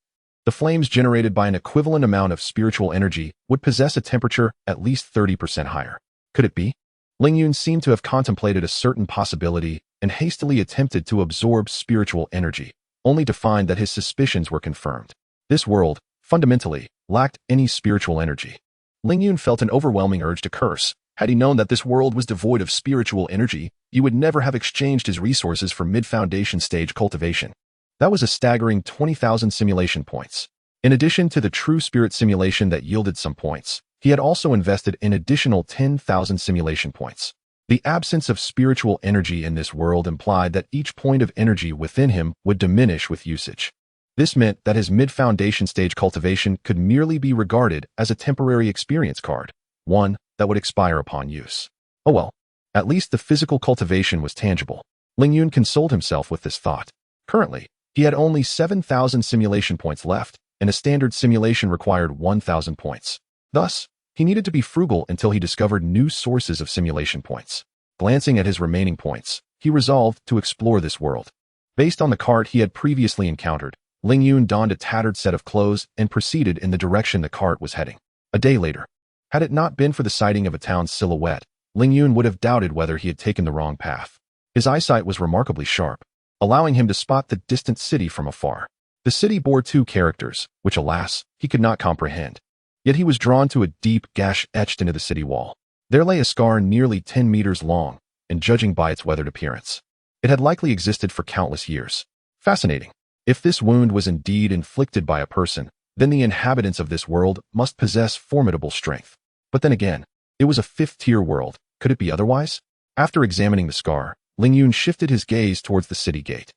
the flames generated by an equivalent amount of spiritual energy would possess a temperature at least 30% higher. Could it be? Ling Yun seemed to have contemplated a certain possibility and hastily attempted to absorb spiritual energy, only to find that his suspicions were confirmed. This world, fundamentally, lacked any spiritual energy. Ling Yun felt an overwhelming urge to curse. Had he known that this world was devoid of spiritual energy, he would never have exchanged his resources for mid-foundation stage cultivation. That was a staggering 20,000 simulation points. In addition to the true spirit simulation that yielded some points, he had also invested an additional 10,000 simulation points. The absence of spiritual energy in this world implied that each point of energy within him would diminish with usage. This meant that his mid-foundation stage cultivation could merely be regarded as a temporary experience card, one that would expire upon use. Oh well, at least the physical cultivation was tangible. Ling Yun consoled himself with this thought. Currently, he had only 7,000 simulation points left, and a standard simulation required 1,000 points. Thus, he needed to be frugal until he discovered new sources of simulation points. Glancing at his remaining points, he resolved to explore this world. Based on the cart he had previously encountered, Ling Yun donned a tattered set of clothes and proceeded in the direction the cart was heading. A day later, had it not been for the sighting of a town's silhouette, Ling Yun would have doubted whether he had taken the wrong path. His eyesight was remarkably sharp, allowing him to spot the distant city from afar. The city bore two characters, which alas, he could not comprehend. Yet he was drawn to a deep gash etched into the city wall. There lay a scar nearly 10 meters long, and judging by its weathered appearance, it had likely existed for countless years. Fascinating. If this wound was indeed inflicted by a person, then the inhabitants of this world must possess formidable strength. But then again, it was a fifth-tier world. Could it be otherwise? After examining the scar, Ling Yun shifted his gaze towards the city gate.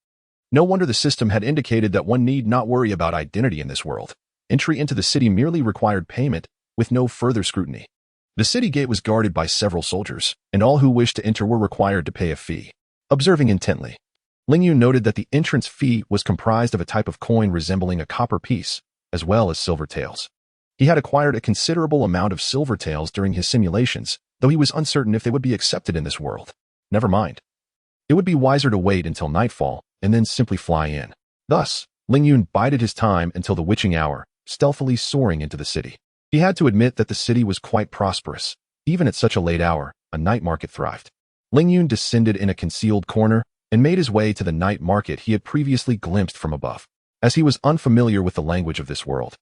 No wonder the system had indicated that one need not worry about identity in this world. Entry into the city merely required payment, with no further scrutiny. The city gate was guarded by several soldiers, and all who wished to enter were required to pay a fee. Observing intently, Ling Yun noted that the entrance fee was comprised of a type of coin resembling a copper piece, as well as silver taels. He had acquired a considerable amount of silver taels during his simulations, though he was uncertain if they would be accepted in this world. Never mind. It would be wiser to wait until nightfall, and then simply fly in. Thus, Ling Yun bided his time until the witching hour, stealthily soaring into the city. He had to admit that the city was quite prosperous. Even at such a late hour, a night market thrived. Ling Yun descended in a concealed corner and made his way to the night market he had previously glimpsed from above. As he was unfamiliar with the language of this world,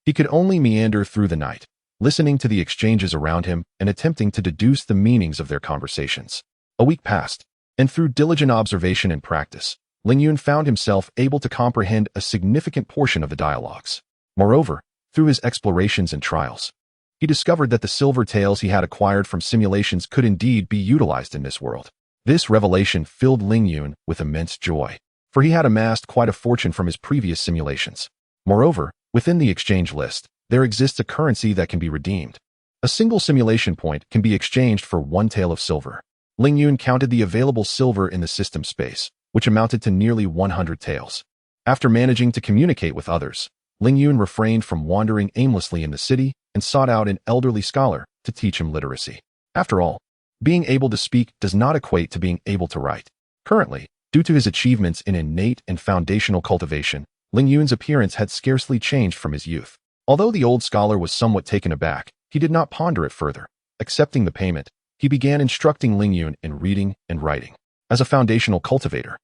he could only meander through the night, listening to the exchanges around him and attempting to deduce the meanings of their conversations. A week passed, and through diligent observation and practice, Ling Yun found himself able to comprehend a significant portion of the dialogues. Moreover, through his explorations and trials, he discovered that the silver taels he had acquired from simulations could indeed be utilized in this world. This revelation filled Ling Yun with immense joy, for he had amassed quite a fortune from his previous simulations. Moreover, within the exchange list, there exists a currency that can be redeemed. A single simulation point can be exchanged for one tael of silver. Ling Yun counted the available silver in the system space, which amounted to nearly 100 taels. After managing to communicate with others, Ling Yun refrained from wandering aimlessly in the city and sought out an elderly scholar to teach him literacy. After all, being able to speak does not equate to being able to write. Currently, Due to his achievements in innate and foundational cultivation, Ling Yun's appearance had scarcely changed from his youth. Although the old scholar was somewhat taken aback, he did not ponder it further. Accepting the payment, he began instructing Ling Yun in reading and writing. As a foundational cultivator,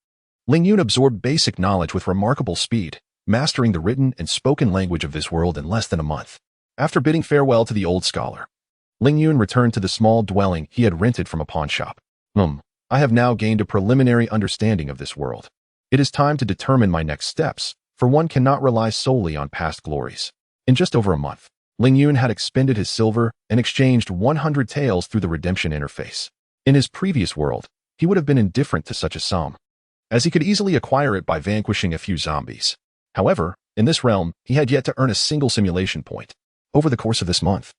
Ling Yun absorbed basic knowledge with remarkable speed, mastering the written and spoken language of this world in less than a month. After bidding farewell to the old scholar, Ling Yun returned to the small dwelling he had rented from a pawnshop. I have now gained a preliminary understanding of this world. It is time to determine my next steps, for one cannot rely solely on past glories. In just over a month, Ling Yun had expended his silver and exchanged 100 taels through the redemption interface. In his previous world, he would have been indifferent to such a sum, as he could easily acquire it by vanquishing a few zombies. However, in this realm, he had yet to earn a single simulation point. Over the course of this month,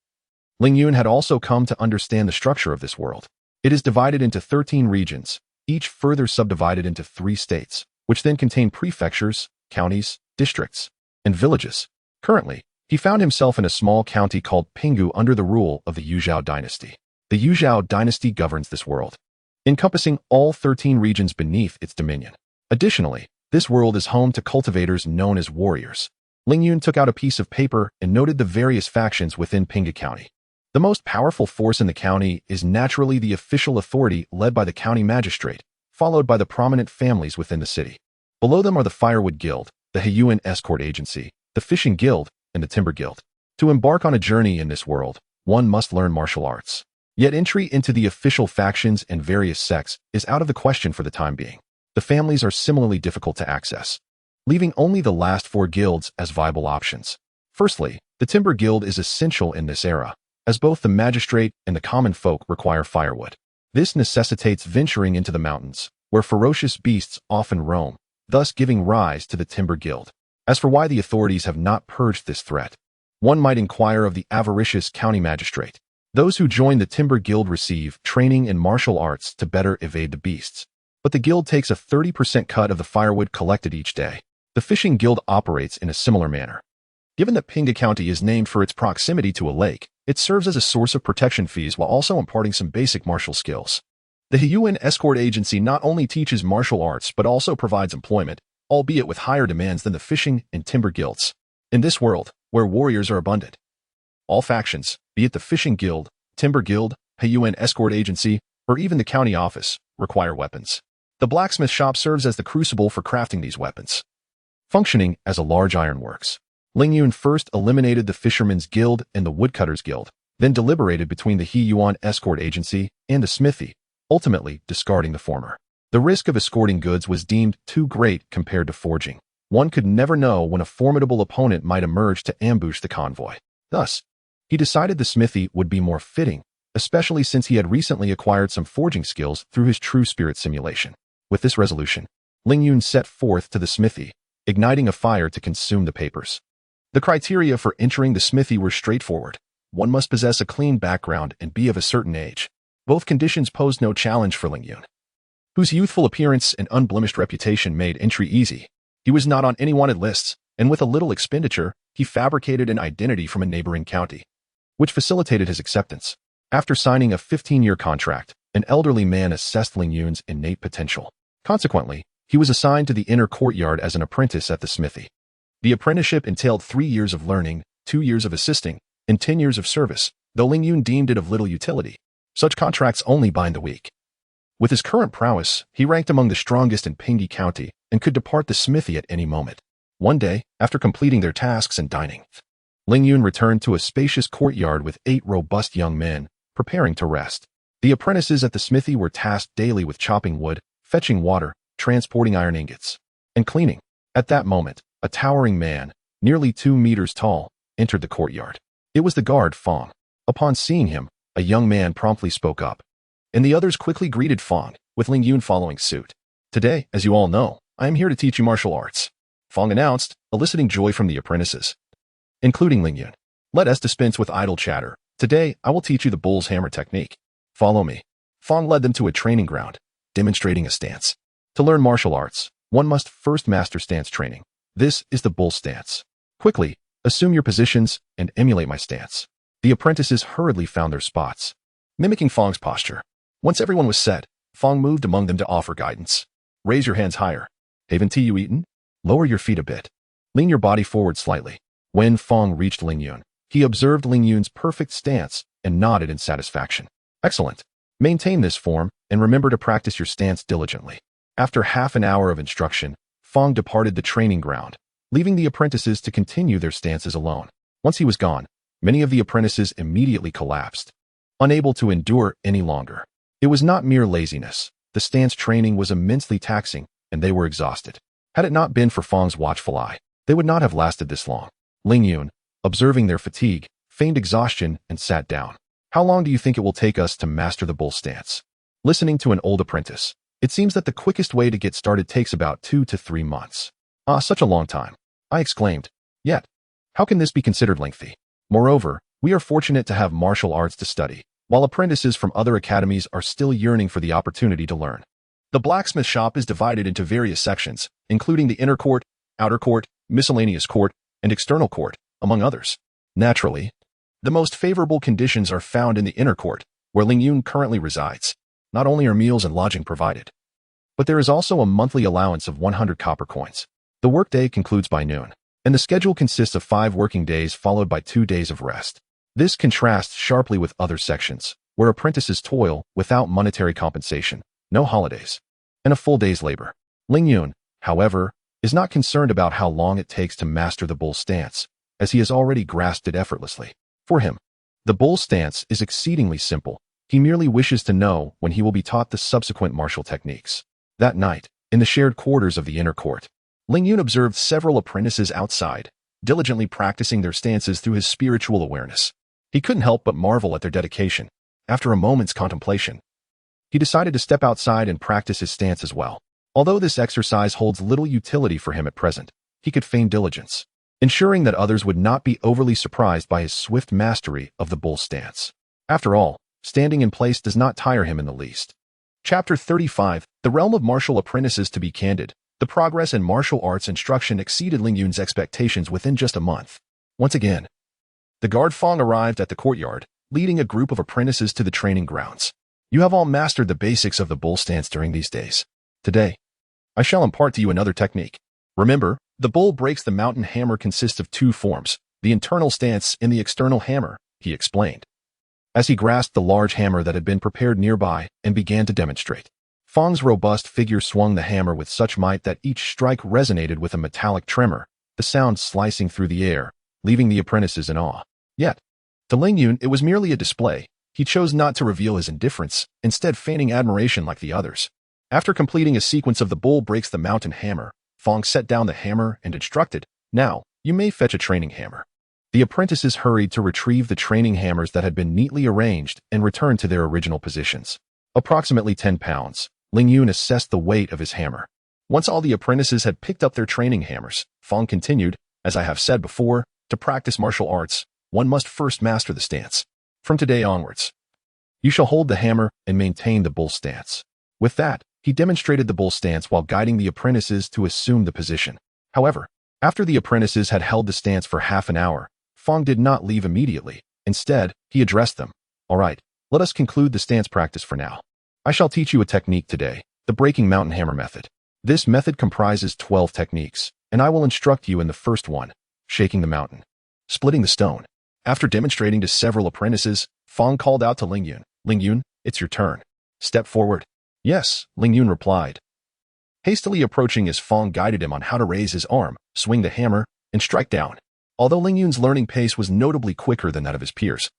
Ling Yun had also come to understand the structure of this world. It is divided into 13 regions, each further subdivided into 3 states, which then contain prefectures, counties, districts, and villages. Currently, he found himself in a small county called Pinggu under the rule of the Yuzhao dynasty. The Yuzhao dynasty governs this world, encompassing all 13 regions beneath its dominion. Additionally, this world is home to cultivators known as warriors. Ling Yun took out a piece of paper and noted the various factions within Pinggu County. The most powerful force in the county is naturally the official authority led by the county magistrate, followed by the prominent families within the city. Below them are the Firewood Guild, the Heyuan Escort Agency, the Fishing Guild, and the Timber Guild. To embark on a journey in this world, one must learn martial arts. Yet entry into the official factions and various sects is out of the question for the time being. The families are similarly difficult to access, leaving only the last 4 guilds as viable options. Firstly, the Timber Guild is essential in this era, as both the magistrate and the common folk require firewood. This necessitates venturing into the mountains, where ferocious beasts often roam, thus giving rise to the Timber Guild. As for why the authorities have not purged this threat, one might inquire of the avaricious county magistrate. Those who join the Timber Guild receive training in martial arts to better evade the beasts, but the guild takes a 30% cut of the firewood collected each day. The Fishing Guild operates in a similar manner. Given that Pinggu County is named for its proximity to a lake, it serves as a source of protection fees while also imparting some basic martial skills. The Heyuan Escort Agency not only teaches martial arts but also provides employment, albeit with higher demands than the fishing and timber guilds. In this world, where warriors are abundant, all factions, be it the Fishing Guild, Timber Guild, Heyuan Escort Agency, or even the county office, require weapons. The blacksmith shop serves as the crucible for crafting these weapons. Functioning as a large ironworks, Ling Yun first eliminated the Fishermen's Guild and the Woodcutters Guild, then deliberated between the Heyuan Escort Agency and the smithy, ultimately discarding the former. The risk of escorting goods was deemed too great compared to forging. One could never know when a formidable opponent might emerge to ambush the convoy. Thus, he decided the smithy would be more fitting, especially since he had recently acquired some forging skills through his True Spirit simulation. With this resolution, Ling Yun set forth to the smithy, igniting a fire to consume the papers. The criteria for entering the smithy were straightforward. One must possess a clean background and be of a certain age. Both conditions posed no challenge for Ling Yun, whose youthful appearance and unblemished reputation made entry easy. He was not on any wanted lists, and with a little expenditure, he fabricated an identity from a neighboring county, which facilitated his acceptance. After signing a 15-year contract, an elderly man assessed Ling Yun's innate potential. Consequently, he was assigned to the inner courtyard as an apprentice at the smithy. The apprenticeship entailed 3 years of learning, 2 years of assisting, and 10 years of service, though Ling Yun deemed it of little utility. Such contracts only bind the weak. With his current prowess, he ranked among the strongest in Pinggu County and could depart the smithy at any moment. One day, after completing their tasks and dining, Ling Yun returned to a spacious courtyard with 8 robust young men, preparing to rest. The apprentices at the smithy were tasked daily with chopping wood, fetching water, transporting iron ingots, and cleaning. At that moment, a towering man, nearly 2 meters tall, entered the courtyard. It was the guard Fong. Upon seeing him, a young man promptly spoke up, and the others quickly greeted Fong, with Ling Yun following suit. "Today, as you all know, I am here to teach you martial arts," Fong announced, eliciting joy from the apprentices, including Ling Yun. "Let us dispense with idle chatter. Today, I will teach you the bull's hammer technique. Follow me." Fong led them to a training ground, demonstrating a stance. To learn martial arts, one must first master stance training. This is the bull stance. Quickly, assume your positions and emulate my stance. The apprentices hurriedly found their spots, mimicking Fong's posture. Once everyone was set, Fong moved among them to offer guidance. Raise your hands higher. Haven't you eaten? Lower your feet a bit. Lean your body forward slightly. When Fong reached Ling Yun, he observed Ling Yun's perfect stance and nodded in satisfaction. Excellent. Maintain this form and remember to practice your stance diligently. After half an hour of instruction, Fong departed the training ground, leaving the apprentices to continue their stances alone. Once he was gone, many of the apprentices immediately collapsed, unable to endure any longer. It was not mere laziness. The stance training was immensely taxing, and they were exhausted. Had it not been for Fong's watchful eye, they would not have lasted this long. Ling Yun, observing their fatigue, feigned exhaustion and sat down. How long do you think it will take us to master the bull stance? Listening to an old apprentice, it seems that the quickest way to get started takes about 2 to 3 months. Ah, such a long time, I exclaimed. Yet, how can this be considered lengthy? Moreover, we are fortunate to have martial arts to study, while apprentices from other academies are still yearning for the opportunity to learn. The blacksmith shop is divided into various sections, including the inner court, outer court, miscellaneous court, and external court, among others. Naturally, the most favorable conditions are found in the inner court, where Ling Yun currently resides. Not only are meals and lodging provided, but there is also a monthly allowance of 100 copper coins. The workday concludes by noon, and the schedule consists of 5 working days followed by 2 days of rest. This contrasts sharply with other sections, where apprentices toil without monetary compensation, no holidays, and a full day's labor. Ling Yun, however, is not concerned about how long it takes to master the bull stance, as he has already grasped it effortlessly. For him, the bull stance is exceedingly simple. He merely wishes to know when he will be taught the subsequent martial techniques. That night, in the shared quarters of the inner court, Ling Yun observed several apprentices outside, diligently practicing their stances through his spiritual awareness. He couldn't help but marvel at their dedication. After a moment's contemplation, he decided to step outside and practice his stance as well. Although this exercise holds little utility for him at present, he could feign diligence, ensuring that others would not be overly surprised by his swift mastery of the bull stance. After all, standing in place does not tire him in the least. Chapter 35, The Realm of Martial Apprentices. To be candid, the progress in martial arts instruction exceeded Ling Yun's expectations within just a month. Once again, the guard Fong arrived at the courtyard, leading a group of apprentices to the training grounds. You have all mastered the basics of the bull stance during these days. Today, I shall impart to you another technique. Remember, the bull breaks the mountain hammer consists of 2 forms, the internal stance and the external hammer, he explained, as he grasped the large hammer that had been prepared nearby and began to demonstrate. Fong's robust figure swung the hammer with such might that each strike resonated with a metallic tremor, the sound slicing through the air, leaving the apprentices in awe. Yet, to Ling Yun, it was merely a display. He chose not to reveal his indifference, instead feigning admiration like the others. After completing a sequence of the bull breaks the mountain hammer, Fong set down the hammer and instructed, "Now, you may fetch a training hammer." The apprentices hurried to retrieve the training hammers that had been neatly arranged and returned to their original positions. Approximately 10 pounds, Ling Yun assessed the weight of his hammer. Once all the apprentices had picked up their training hammers, Fong continued, "As I have said before, to practice martial arts, one must first master the stance. From today onwards, you shall hold the hammer and maintain the bull stance." With that, he demonstrated the bull stance while guiding the apprentices to assume the position. However, after the apprentices had held the stance for half an hour, Fong did not leave immediately. Instead, he addressed them. "All right, let us conclude the stance practice for now. I shall teach you a technique today, the breaking mountain hammer method. This method comprises 12 techniques, and I will instruct you in the first one, shaking the mountain, splitting the stone." After demonstrating to several apprentices, Fong called out to Ling Yun, "Ling Yun, it's your turn. Step forward." "Yes," Ling Yun replied, hastily approaching as Fong guided him on how to raise his arm, swing the hammer, and strike down. Although Ling Yun's learning pace was notably quicker than that of his peers,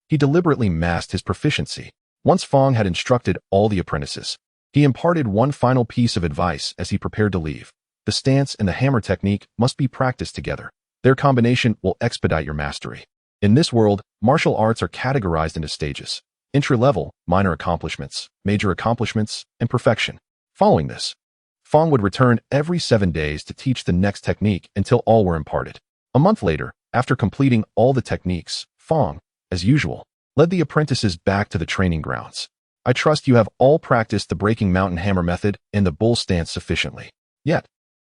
he deliberately masked his proficiency. Once Fong had instructed all the apprentices, he imparted one final piece of advice as he prepared to leave. The stance and the hammer technique must be practiced together. Their combination will expedite your mastery. In this world, martial arts are categorized into stages: entry-level, minor accomplishments, major accomplishments, and perfection. Following this, Fong would return every 7 days to teach the next technique until all were imparted. A month later, after completing all the techniques, Fong, as usual, led the apprentices back to the training grounds. "I trust you have all practiced the breaking mountain hammer method and the bull stance sufficiently. Yet,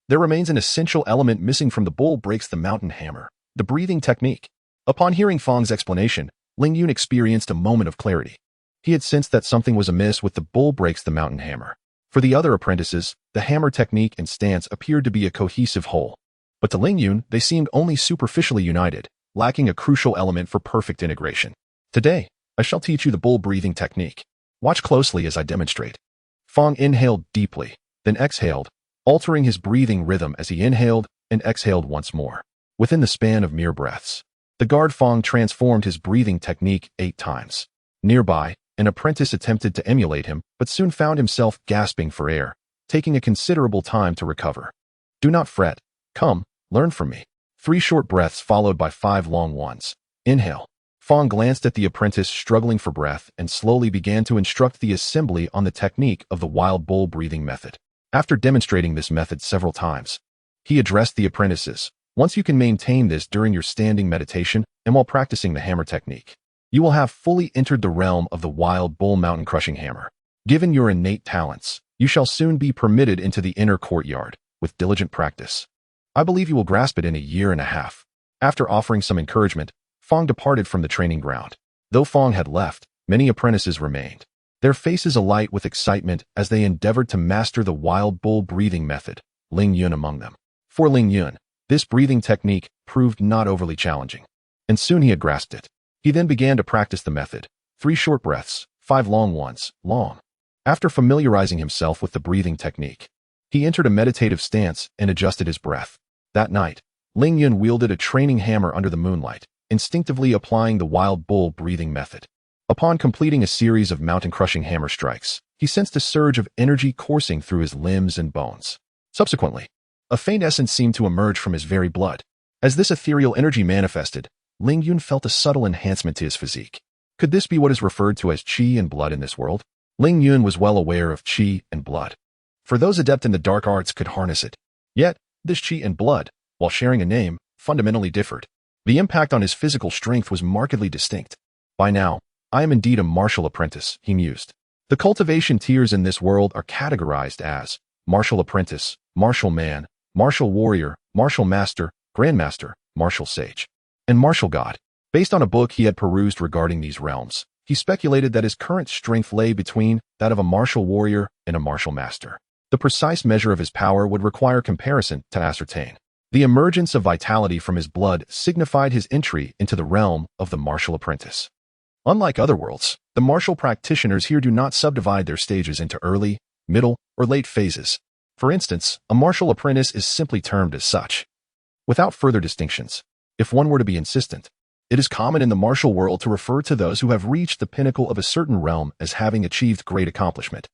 there remains an essential element missing from the bull breaks the mountain hammer, the breathing technique." Upon hearing Fong's explanation, Ling Yun experienced a moment of clarity. He had sensed that something was amiss with the bull breaks the mountain hammer. For the other apprentices, the hammer technique and stance appeared to be a cohesive whole. But to Ling Yun, they seemed only superficially united, lacking a crucial element for perfect integration. Today, I shall teach you the bull breathing technique. Watch closely as I demonstrate. Fong inhaled deeply, then exhaled, altering his breathing rhythm as he inhaled and exhaled once more. Within the span of mere breaths, the guard Fong transformed his breathing technique 8 times. Nearby, an apprentice attempted to emulate him, but soon found himself gasping for air, taking a considerable time to recover. Do not fret. Come, learn from me. 3 short breaths followed by 5 long ones. Inhale. Fong glanced at the apprentice struggling for breath and slowly began to instruct the assembly on the technique of the wild bull breathing method. After demonstrating this method several times, he addressed the apprentices. Once you can maintain this during your standing meditation and while practicing the hammer technique, you will have fully entered the realm of the wild bull mountain crushing hammer. Given your innate talents, you shall soon be permitted into the inner courtyard with diligent practice. I believe you will grasp it in a year and a half. After offering some encouragement, Fong departed from the training ground. Though Fong had left, many apprentices remained, their faces alight with excitement as they endeavored to master the wild bull breathing method, Ling Yun among them. For Ling Yun, this breathing technique proved not overly challenging, and soon he had grasped it. He then began to practice the method, 3 short breaths, 5 long ones, long. After familiarizing himself with the breathing technique, he entered a meditative stance and adjusted his breath. That night, Ling Yun wielded a training hammer under the moonlight, instinctively applying the wild bull breathing method. Upon completing a series of mountain-crushing hammer strikes, he sensed a surge of energy coursing through his limbs and bones. Subsequently, a faint essence seemed to emerge from his very blood. As this ethereal energy manifested, Ling Yun felt a subtle enhancement to his physique. Could this be what is referred to as qi and blood in this world? Ling Yun was well aware of qi and blood, for those adept in the dark arts could harness it. Yet, this qi and blood, while sharing a name, fundamentally differed. The impact on his physical strength was markedly distinct. By now, I am indeed a martial apprentice, he mused. The cultivation tiers in this world are categorized as martial apprentice, martial man, martial warrior, martial master, grandmaster, martial sage, and martial god. Based on a book he had perused regarding these realms, he speculated that his current strength lay between that of a martial warrior and a martial master. The precise measure of his power would require comparison to ascertain. The emergence of vitality from his blood signified his entry into the realm of the martial apprentice. Unlike other worlds, the martial practitioners here do not subdivide their stages into early, middle, or late phases. For instance, a martial apprentice is simply termed as such, without further distinctions. If one were to be insistent, it is common in the martial world to refer to those who have reached the pinnacle of a certain realm as having achieved great accomplishment,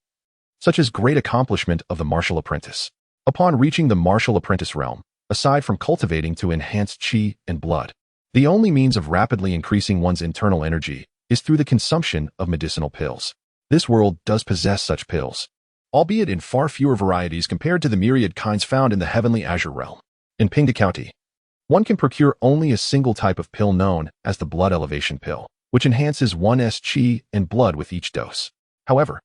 such as great accomplishment of the martial apprentice. Upon reaching the martial apprentice realm, aside from cultivating to enhance qi and blood, the only means of rapidly increasing one's internal energy is through the consumption of medicinal pills. This world does possess such pills, albeit in far fewer varieties compared to the myriad kinds found in the heavenly azure realm. In Pingda County, one can procure only a single type of pill known as the blood elevation pill, which enhances one's qi and blood with each dose. However,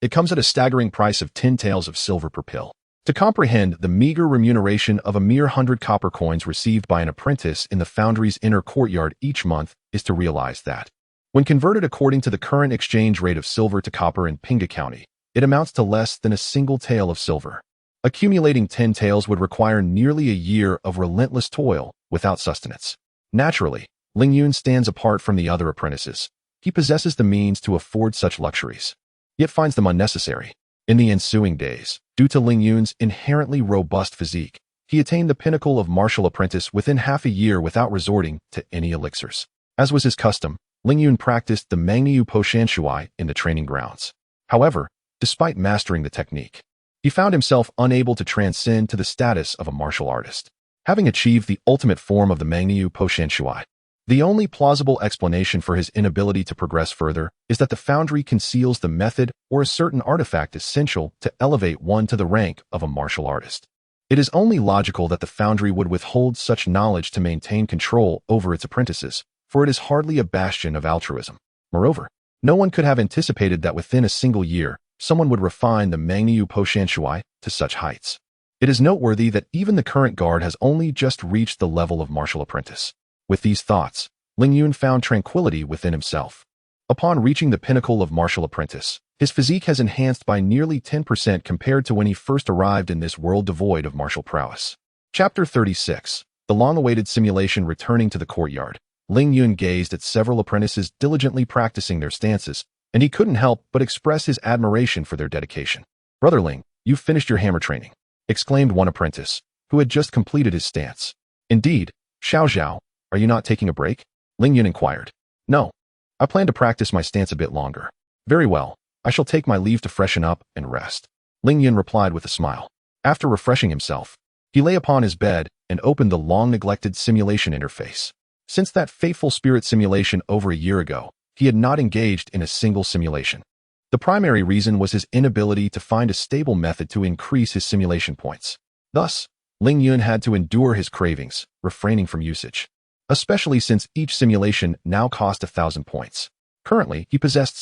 it comes at a staggering price of 10 taels of silver per pill. To comprehend the meager remuneration of a mere 100 copper coins received by an apprentice in the foundry's inner courtyard each month is to realize that, when converted according to the current exchange rate of silver to copper in Pingda County, it amounts to less than a single tael of silver. Accumulating 10 taels would require nearly a year of relentless toil without sustenance. Naturally, Ling Yun stands apart from the other apprentices. He possesses the means to afford such luxuries, yet finds them unnecessary. In the ensuing days, due to Ling Yun's inherently robust physique, he attained the pinnacle of martial apprentice within half a year without resorting to any elixirs. As was his custom, Ling Yun practiced the Mangniu Po Shan Shui in the training grounds. However, despite mastering the technique, he found himself unable to transcend to the status of a martial artist. Having achieved the ultimate form of the Mangniu Po Shan Shui, the only plausible explanation for his inability to progress further is that the foundry conceals the method or a certain artifact essential to elevate one to the rank of a martial artist. It is only logical that the foundry would withhold such knowledge to maintain control over its apprentices, for it is hardly a bastion of altruism. Moreover, no one could have anticipated that within a single year, someone would refine the Mangniu Po Shan Shui to such heights. It is noteworthy that even the current guard has only just reached the level of martial apprentice. With these thoughts, Ling Yun found tranquility within himself. Upon reaching the pinnacle of martial apprentice, His physique has enhanced by nearly 10% compared to when he first arrived in this world devoid of martial prowess. Chapter 36. The long-awaited simulation returning to the courtyard. Ling Yun gazed at several apprentices diligently practicing their stances, and he couldn't help but express his admiration for their dedication. "Brother Ling, you've finished your hammer training," exclaimed one apprentice, who had just completed his stance. "Indeed, Xiao Zhao, are you not taking a break?" Ling Yun inquired. "No. I plan to practice my stance a bit longer." "Very well. I shall take my leave to freshen up and rest," Ling Yun replied with a smile. After refreshing himself, he lay upon his bed and opened the long-neglected simulation interface. Since that fateful spirit simulation over a year ago, he had not engaged in a single simulation. The primary reason was his inability to find a stable method to increase his simulation points. Thus, Ling Yun had to endure his cravings, refraining from usage, especially since each simulation now cost 1,000 points. Currently, he possessed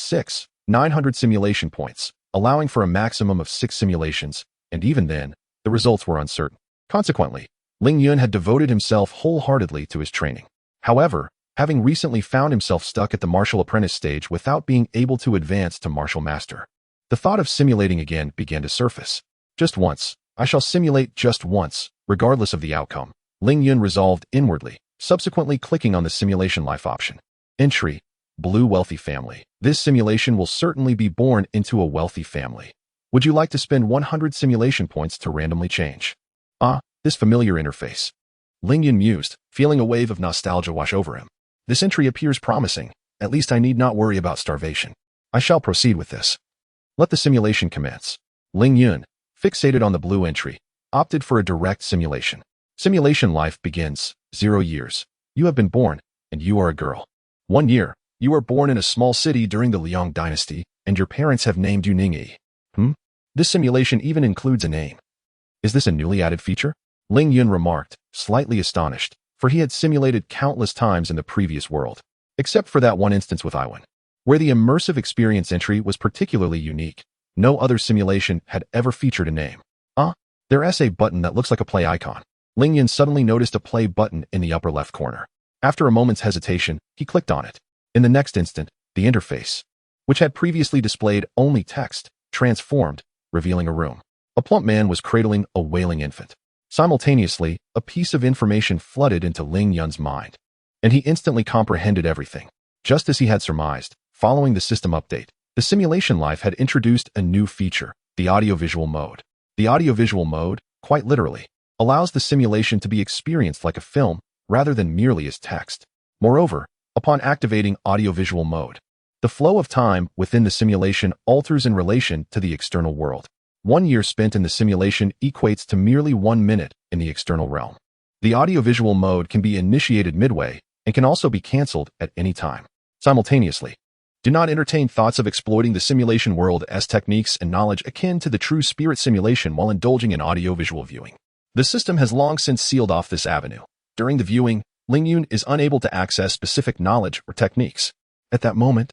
900 simulation points, allowing for a maximum of 6 simulations, and even then, the results were uncertain. Consequently, Ling Yun had devoted himself wholeheartedly to his training. However, having recently found himself stuck at the martial apprentice stage without being able to advance to martial master, the thought of simulating again began to surface. "Just once. I shall simulate just once, regardless of the outcome," Ling Yun resolved inwardly, subsequently clicking on the simulation life option. Entry: Blue Wealthy Family. This simulation will certainly be born into a wealthy family. Would you like to spend 100 simulation points to randomly change? This familiar interface. Ling Yun mused, feeling a wave of nostalgia wash over him. This entry appears promising. At least I need not worry about starvation. I shall proceed with this. Let the simulation commence. Ling Yun, fixated on the blue entry, opted for a direct simulation. Simulation life begins. 0 years. You have been born, and you are a girl. 1 year. You were born in a small city during the Liang dynasty, and your parents have named you Ning Yi. This simulation even includes a name. Is this a newly added feature? Ling Yun remarked, slightly astonished, for he had simulated countless times in the previous world, except for that one instance with Iwan, where the immersive experience entry was particularly unique. No other simulation had ever featured a name. There's a button that looks like a play icon. Ling Yun suddenly noticed a play button in the upper left corner. After a moment's hesitation, he clicked on it. In the next instant, the interface, which had previously displayed only text, transformed, revealing a room. A plump man was cradling a wailing infant. Simultaneously, a piece of information flooded into Ling Yun's mind, and he instantly comprehended everything. Just as he had surmised, following the system update, the simulation life had introduced a new feature, the audiovisual mode. The audiovisual mode, quite literally, allows the simulation to be experienced like a film rather than merely as text. Moreover, upon activating audiovisual mode, the flow of time within the simulation alters in relation to the external world. 1 year spent in the simulation equates to merely 1 minute in the external realm. The audiovisual mode can be initiated midway and can also be cancelled at any time. Simultaneously, do not entertain thoughts of exploiting the simulation world as techniques and knowledge akin to the true spirit simulation while indulging in audiovisual viewing. The system has long since sealed off this avenue. During the viewing, Ling Yun is unable to access specific knowledge or techniques. At that moment,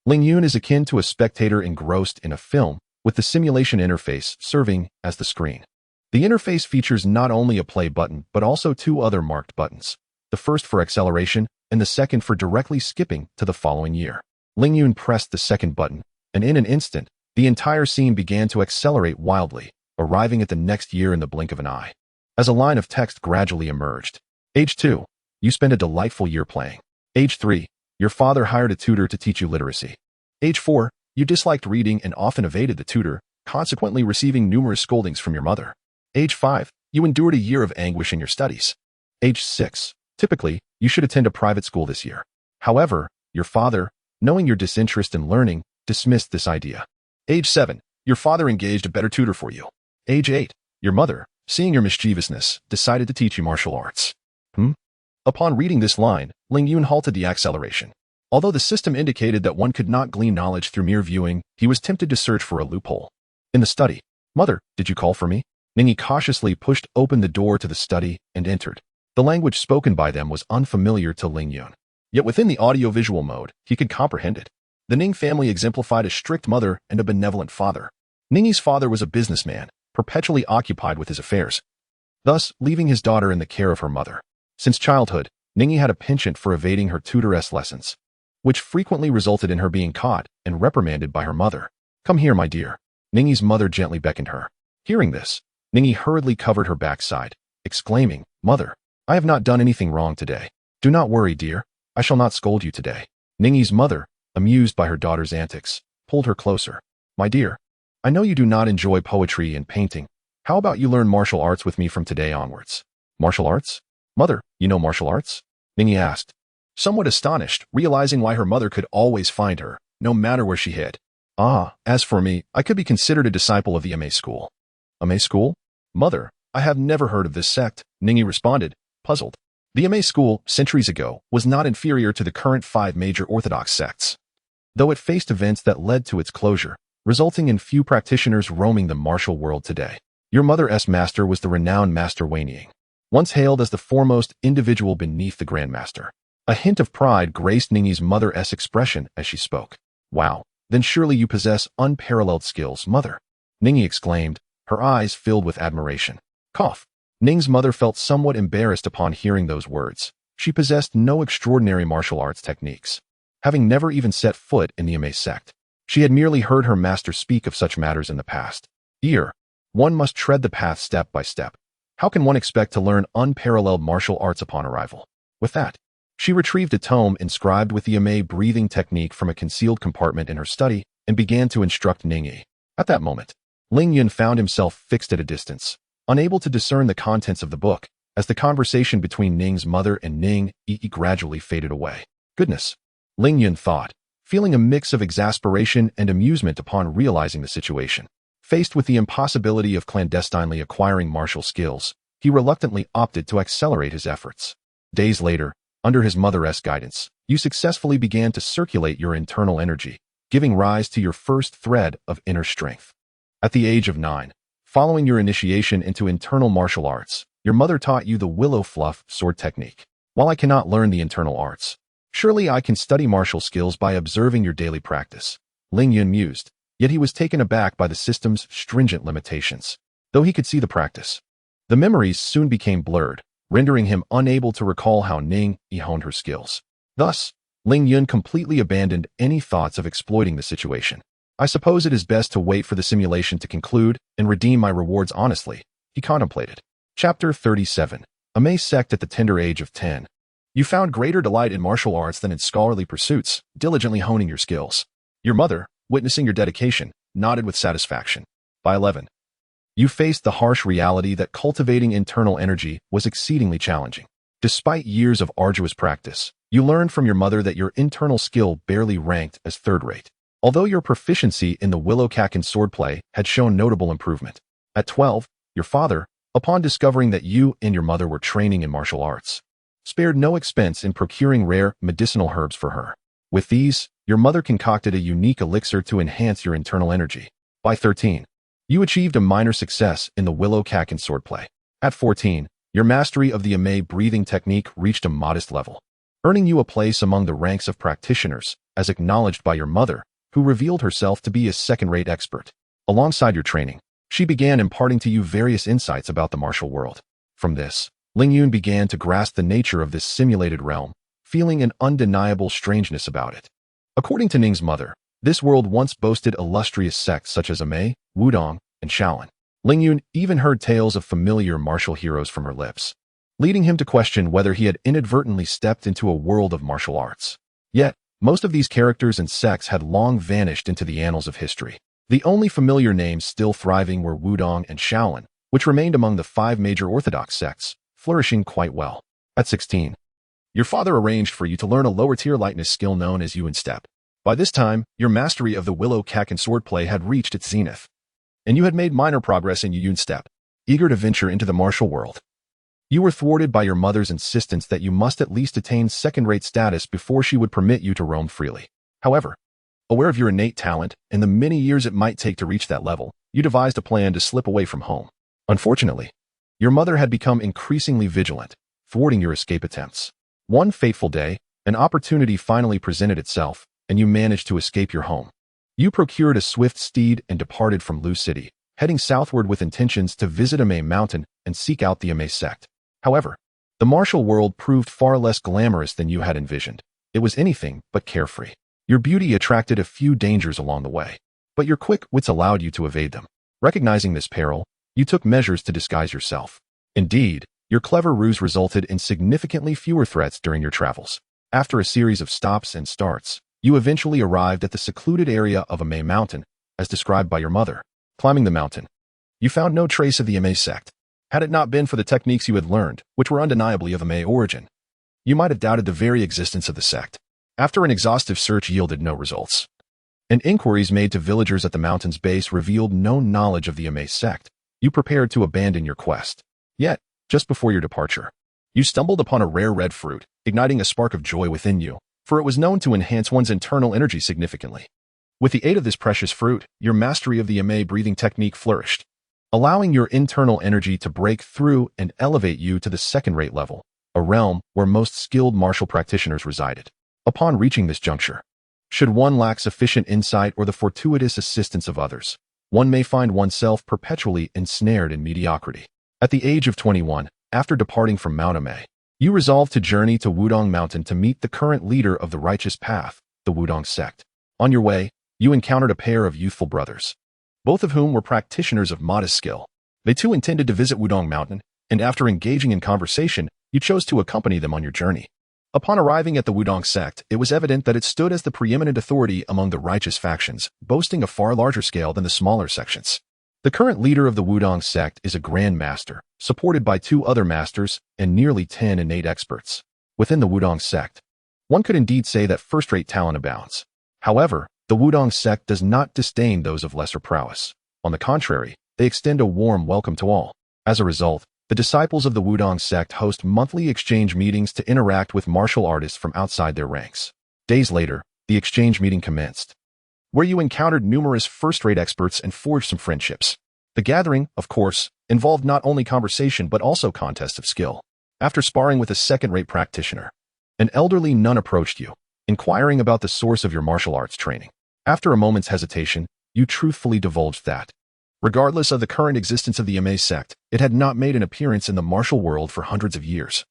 Ling Yun is akin to a spectator engrossed in a film, with the simulation interface serving as the screen. The interface features not only a play button but also 2 other marked buttons, the first for acceleration and the second for directly skipping to the following year. Ling Yun pressed the second button, and in an instant, the entire scene began to accelerate wildly, arriving at the next year in the blink of an eye. As a line of text gradually emerged. Age 2. You spent a delightful year playing. Age 3. Your father hired a tutor to teach you literacy. Age 4. You disliked reading and often evaded the tutor, consequently receiving numerous scoldings from your mother. Age 5. You endured a year of anguish in your studies. Age 6. Typically, you should attend a private school this year. However, your father, knowing your disinterest in learning, dismissed this idea. Age 7. Your father engaged a better tutor for you. Age 8. Your mother, seeing your mischievousness, decided to teach you martial arts. Upon reading this line, Ling Yun halted the acceleration. Although the system indicated that one could not glean knowledge through mere viewing, he was tempted to search for a loophole. In the study. Mother, did you call for me? Ning Yi cautiously pushed open the door to the study and entered. The language spoken by them was unfamiliar to Ling Yun. Yet within the audiovisual mode, he could comprehend it. The Ning family exemplified a strict mother and a benevolent father. Ning Yi's father was a businessman, perpetually occupied with his affairs, thus leaving his daughter in the care of her mother. Since childhood, Ning Yi had a penchant for evading her tutoress lessons, which frequently resulted in her being caught and reprimanded by her mother. Come here, my dear. Ningyi's mother gently beckoned her. Hearing this, Ningyi hurriedly covered her backside, exclaiming, Mother, I have not done anything wrong today. Do not worry, dear. I shall not scold you today. Ningyi's mother, amused by her daughter's antics, pulled her closer. My dear, I know you do not enjoy poetry and painting. How about you learn martial arts with me from today onwards? Martial arts? Mother, you know martial arts? Ningyi asked, somewhat astonished, realizing why her mother could always find her, no matter where she hid. Ah, as for me, I could be considered a disciple of the MA school. MA school? Mother, I have never heard of this sect, Ningyi responded, puzzled. The MA school, centuries ago, was not inferior to the current 5 major orthodox sects, though it faced events that led to its closure, resulting in few practitioners roaming the martial world today. Your mother's master was the renowned Master Wei Ying, once hailed as the foremost individual beneath the Grandmaster. A hint of pride graced Ningyi's mother's expression as she spoke. Wow, then surely you possess unparalleled skills, Mother, Ningyi exclaimed, her eyes filled with admiration. Cough. Ning's mother felt somewhat embarrassed upon hearing those words. She possessed no extraordinary martial arts techniques, having never even set foot in the MA sect. She had merely heard her master speak of such matters in the past. Here, one must tread the path step by step. How can one expect to learn unparalleled martial arts upon arrival? With that, she retrieved a tome inscribed with the MA breathing technique from a concealed compartment in her study and began to instruct Ningyi. At that moment, Ling Yun found himself fixed at a distance, unable to discern the contents of the book, as the conversation between Ning's mother and Ning Yi gradually faded away. Goodness, Ling Yun thought, feeling a mix of exasperation and amusement upon realizing the situation. Faced with the impossibility of clandestinely acquiring martial skills, he reluctantly opted to accelerate his efforts. Days later, under his mother's guidance, you successfully began to circulate your internal energy, giving rise to your first thread of inner strength. At the age of 9, following your initiation into internal martial arts, your mother taught you the willow fluff sword technique. While I cannot learn the internal arts, surely I can study martial skills by observing your daily practice, Ling Yun mused, yet he was taken aback by the system's stringent limitations. Though he could see the practice, the memories soon became blurred, rendering him unable to recall how Ning Yi honed her skills. Thus, Ling Yun completely abandoned any thoughts of exploiting the situation. I suppose it is best to wait for the simulation to conclude and redeem my rewards honestly, he contemplated. Chapter 37. A Mei sect at the tender age of 10. You found greater delight in martial arts than in scholarly pursuits, diligently honing your skills. Your mother, witnessing your dedication, nodded with satisfaction. By 11. You faced the harsh reality that cultivating internal energy was exceedingly challenging. Despite years of arduous practice, you learned from your mother that your internal skill barely ranked as third-rate, although your proficiency in the willow kaken swordplay had shown notable improvement. At 12, your father, upon discovering that you and your mother were training in martial arts, spared no expense in procuring rare medicinal herbs for her. With these, your mother concocted a unique elixir to enhance your internal energy. By 13, you achieved a minor success in the willow kaken swordplay. At 14, your mastery of the Amei breathing technique reached a modest level, earning you a place among the ranks of practitioners, as acknowledged by your mother, who revealed herself to be a second-rate expert. Alongside your training, she began imparting to you various insights about the martial world. From this, Ling Yun began to grasp the nature of this simulated realm, feeling an undeniable strangeness about it. According to Ning's mother, this world once boasted illustrious sects such as Amei, Wudong, and Shaolin. Ling Yun even heard tales of familiar martial heroes from her lips, leading him to question whether he had inadvertently stepped into a world of martial arts. Yet, most of these characters and sects had long vanished into the annals of history. The only familiar names still thriving were Wudong and Shaolin, which remained among the 5 major orthodox sects, flourishing quite well. At 16, your father arranged for you to learn a lower-tier lightness skill known as Yun Step. By this time, your mastery of the willow kaken swordplay had reached its zenith, and you had made minor progress in Yun Step. Eager to venture into the martial world, you were thwarted by your mother's insistence that you must at least attain second-rate status before she would permit you to roam freely. However, aware of your innate talent and the many years it might take to reach that level, you devised a plan to slip away from home. Unfortunately, your mother had become increasingly vigilant, thwarting your escape attempts. One fateful day, an opportunity finally presented itself, and you managed to escape your home. You procured a swift steed and departed from Lu City, heading southward with intentions to visit Amei Mountain and seek out the Amei sect. However, the martial world proved far less glamorous than you had envisioned. It was anything but carefree. Your beauty attracted a few dangers along the way. but your quick wits allowed you to evade them. Recognizing this peril, you took measures to disguise yourself. Indeed, your clever ruse resulted in significantly fewer threats during your travels. After a series of stops and starts, you eventually arrived at the secluded area of Amay Mountain, as described by your mother. Climbing the mountain, you found no trace of the Amay sect. Had it not been for the techniques you had learned, which were undeniably of Amay origin, you might have doubted the very existence of the sect. After an exhaustive search yielded no results, and inquiries made to villagers at the mountain's base revealed no knowledge of the Amay sect, you prepared to abandon your quest. Yet, just before your departure, you stumbled upon a rare red fruit, igniting a spark of joy within you, for it was known to enhance one's internal energy significantly. With the aid of this precious fruit, your mastery of the Amay breathing technique flourished, allowing your internal energy to break through and elevate you to the second-rate level, a realm where most skilled martial practitioners resided. Upon reaching this juncture, should one lack sufficient insight or the fortuitous assistance of others, one may find oneself perpetually ensnared in mediocrity. At the age of 21, after departing from Mount Amay, you resolved to journey to Wudong Mountain to meet the current leader of the righteous path, the Wudong sect. On your way, you encountered a pair of youthful brothers, both of whom were practitioners of modest skill. They too intended to visit Wudong Mountain, and after engaging in conversation, you chose to accompany them on your journey. Upon arriving at the Wudong sect, it was evident that it stood as the preeminent authority among the righteous factions, boasting a far larger scale than the smaller sections. The current leader of the Wudong sect is a Grand Master, supported by 2 other masters and nearly 10 innate experts. Within the Wudong sect, one could indeed say that first-rate talent abounds. However, the Wudong sect does not disdain those of lesser prowess. On the contrary, they extend a warm welcome to all. As a result, the disciples of the Wudong sect host monthly exchange meetings to interact with martial artists from outside their ranks. Days later, the exchange meeting commenced, where you encountered numerous first-rate experts and forged some friendships. The gathering, of course, involved not only conversation but also contests of skill. After sparring with a second-rate practitioner, an elderly nun approached you, inquiring about the source of your martial arts training. After a moment's hesitation, you truthfully divulged that, regardless of the current existence of the Amay sect, it had not made an appearance in the martial world for hundreds of years,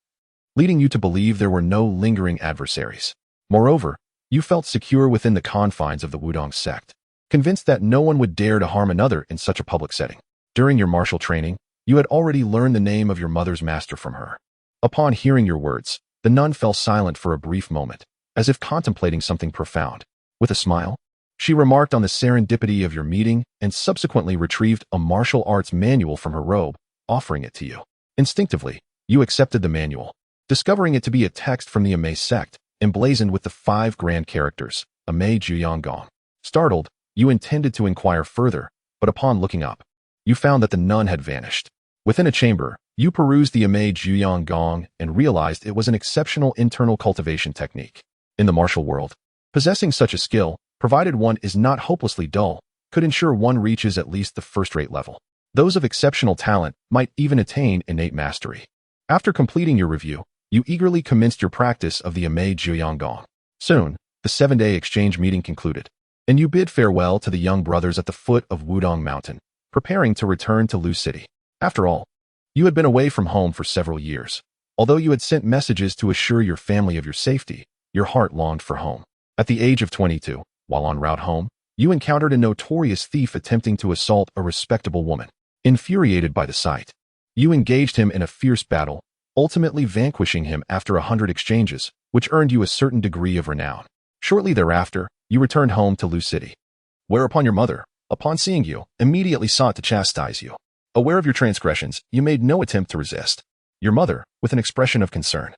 leading you to believe there were no lingering adversaries. Moreover, you felt secure within the confines of the Wudong sect, convinced that no one would dare to harm another in such a public setting. During your martial training, you had already learned the name of your mother's master from her. Upon hearing your words, the nun fell silent for a brief moment, as if contemplating something profound. With a smile, she remarked on the serendipity of your meeting and subsequently retrieved a martial arts manual from her robe, offering it to you. Instinctively, you accepted the manual, discovering it to be a text from the Amay sect, emblazoned with the 5 grand characters, Amay Juyang Gong. Startled, you intended to inquire further, but upon looking up, you found that the nun had vanished. Within a chamber, you perused the Amay Juyang Gong and realized it was an exceptional internal cultivation technique. In the martial world, possessing such a skill, provided one is not hopelessly dull, could ensure one reaches at least the first-rate level. Those of exceptional talent might even attain innate mastery. After completing your review, you eagerly commenced your practice of the Amay Juyang Gong. Soon, the 7-day exchange meeting concluded, and you bid farewell to the young brothers at the foot of Wudong Mountain, preparing to return to Lu City. After all, you had been away from home for several years. Although you had sent messages to assure your family of your safety, your heart longed for home. At the age of 22, while en route home, you encountered a notorious thief attempting to assault a respectable woman. Infuriated by the sight, you engaged him in a fierce battle, ultimately vanquishing him after 100 exchanges, which earned you a certain degree of renown. Shortly thereafter, you returned home to Lu City, whereupon your mother, upon seeing you, immediately sought to chastise you. Aware of your transgressions, you made no attempt to resist. Your mother, with an expression of concern,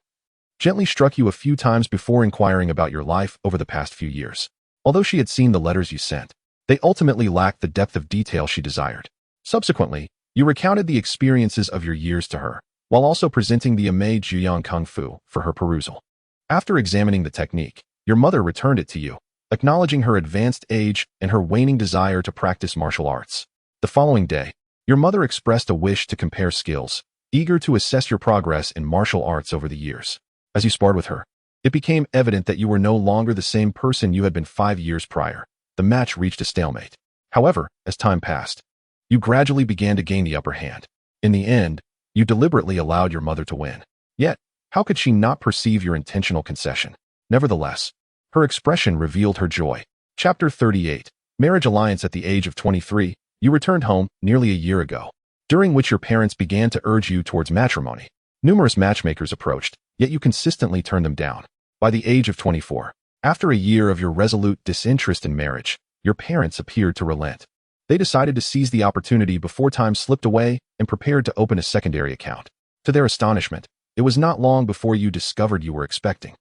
gently struck you a few times before inquiring about your life over the past few years. Although she had seen the letters you sent, they ultimately lacked the depth of detail she desired. Subsequently, you recounted the experiences of your years to her, while also presenting the Amay Juyang Kung Fu for her perusal. After examining the technique, your mother returned it to you, acknowledging her advanced age and her waning desire to practice martial arts. The following day, your mother expressed a wish to compare skills, eager to assess your progress in martial arts over the years. As you sparred with her, it became evident that you were no longer the same person you had been 5 years prior. The match reached a stalemate. However, as time passed, you gradually began to gain the upper hand. In the end, you deliberately allowed your mother to win. Yet, how could she not perceive your intentional concession? Nevertheless, her expression revealed her joy. Chapter 38. Marriage alliance. At the age of 23, you returned home nearly a year ago, during which your parents began to urge you towards matrimony. Numerous matchmakers approached, yet you consistently turned them down. By the age of 24, after a year of your resolute disinterest in marriage, your parents appeared to relent. They decided to seize the opportunity before time slipped away and prepared to open a secondary account. To their astonishment, it was not long before you discovered you were expecting.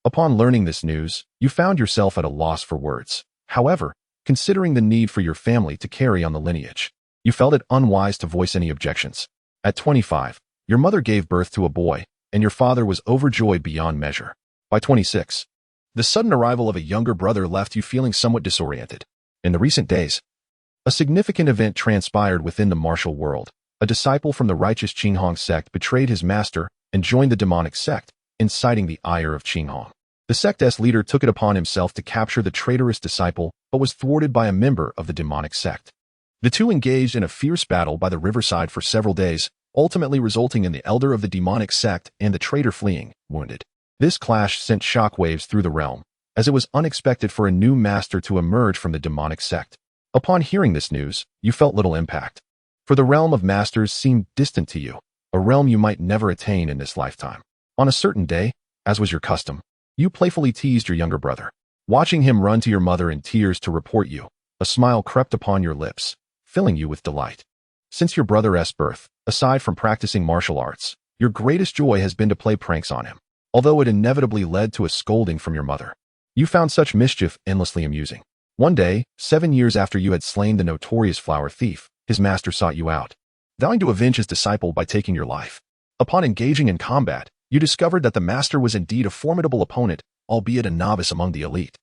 Upon learning this news, you found yourself at a loss for words. However, considering the need for your family to carry on the lineage, you felt it unwise to voice any objections. At 25, your mother gave birth to a boy, and your father was overjoyed beyond measure. By 26, the sudden arrival of a younger brother left you feeling somewhat disoriented. In the recent days, a significant event transpired within the martial world. A disciple from the righteous Qinghong sect betrayed his master and joined the demonic sect, inciting the ire of Qinghong. The sect's leader took it upon himself to capture the traitorous disciple, but was thwarted by a member of the demonic sect. The two engaged in a fierce battle by the riverside for several days, ultimately resulting in the elder of the demonic sect and the traitor fleeing, wounded. This clash sent shockwaves through the realm, as it was unexpected for a new master to emerge from the demonic sect. Upon hearing this news, you felt little impact, for the realm of masters seemed distant to you, a realm you might never attain in this lifetime. On a certain day, as was your custom, you playfully teased your younger brother. Watching him run to your mother in tears to report you, a smile crept upon your lips, filling you with delight. Since your brother's birth, aside from practicing martial arts, your greatest joy has been to play pranks on him. Although it inevitably led to a scolding from your mother, you found such mischief endlessly amusing. One day, 7 years after you had slain the notorious flower thief, his master sought you out, vowing to avenge his disciple by taking your life. Upon engaging in combat, you discovered that the master was indeed a formidable opponent, albeit a novice among the elite.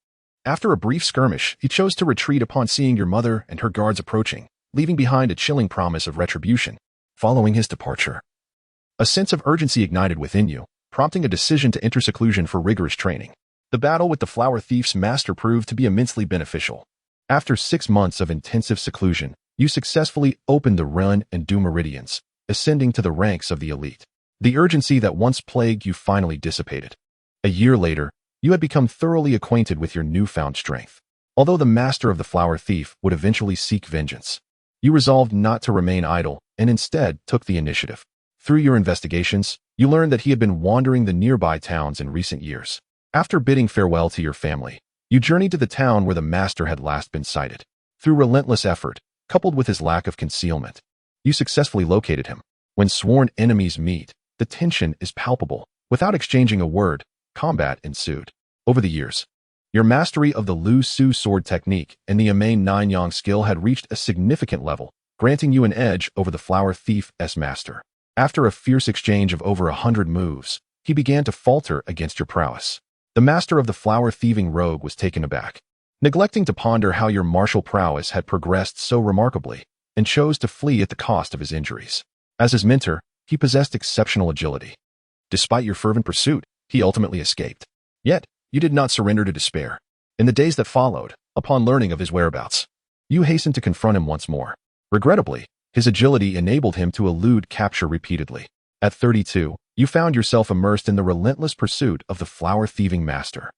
After a brief skirmish, he chose to retreat upon seeing your mother and her guards approaching, leaving behind a chilling promise of retribution. Following his departure, a sense of urgency ignited within you, prompting a decision to enter seclusion for rigorous training. The battle with the flower thief's master proved to be immensely beneficial. After 6 months of intensive seclusion, you successfully opened the Run and Du meridians, ascending to the ranks of the elite. The urgency that once plagued you finally dissipated. A year later, you had become thoroughly acquainted with your newfound strength. Although the master of the flower thief would eventually seek vengeance, you resolved not to remain idle and instead took the initiative. Through your investigations, you learned that he had been wandering the nearby towns in recent years. After bidding farewell to your family, you journeyed to the town where the master had last been sighted. Through relentless effort, coupled with his lack of concealment, you successfully located him. When sworn enemies meet, the tension is palpable. Without exchanging a word, combat ensued. Over the years, your mastery of the Lu Su sword technique and the Amain Nine-Yang skill had reached a significant level, granting you an edge over the flower thief's master. After a fierce exchange of over 100 moves, he began to falter against your prowess. The master of the flower-thieving rogue was taken aback, neglecting to ponder how your martial prowess had progressed so remarkably, and chose to flee at the cost of his injuries. As his mentor, he possessed exceptional agility. Despite your fervent pursuit, he ultimately escaped. Yet, you did not surrender to despair. In the days that followed, upon learning of his whereabouts, you hastened to confront him once more. Regrettably, his agility enabled him to elude capture repeatedly. At 32, you found yourself immersed in the relentless pursuit of the flower-thieving master,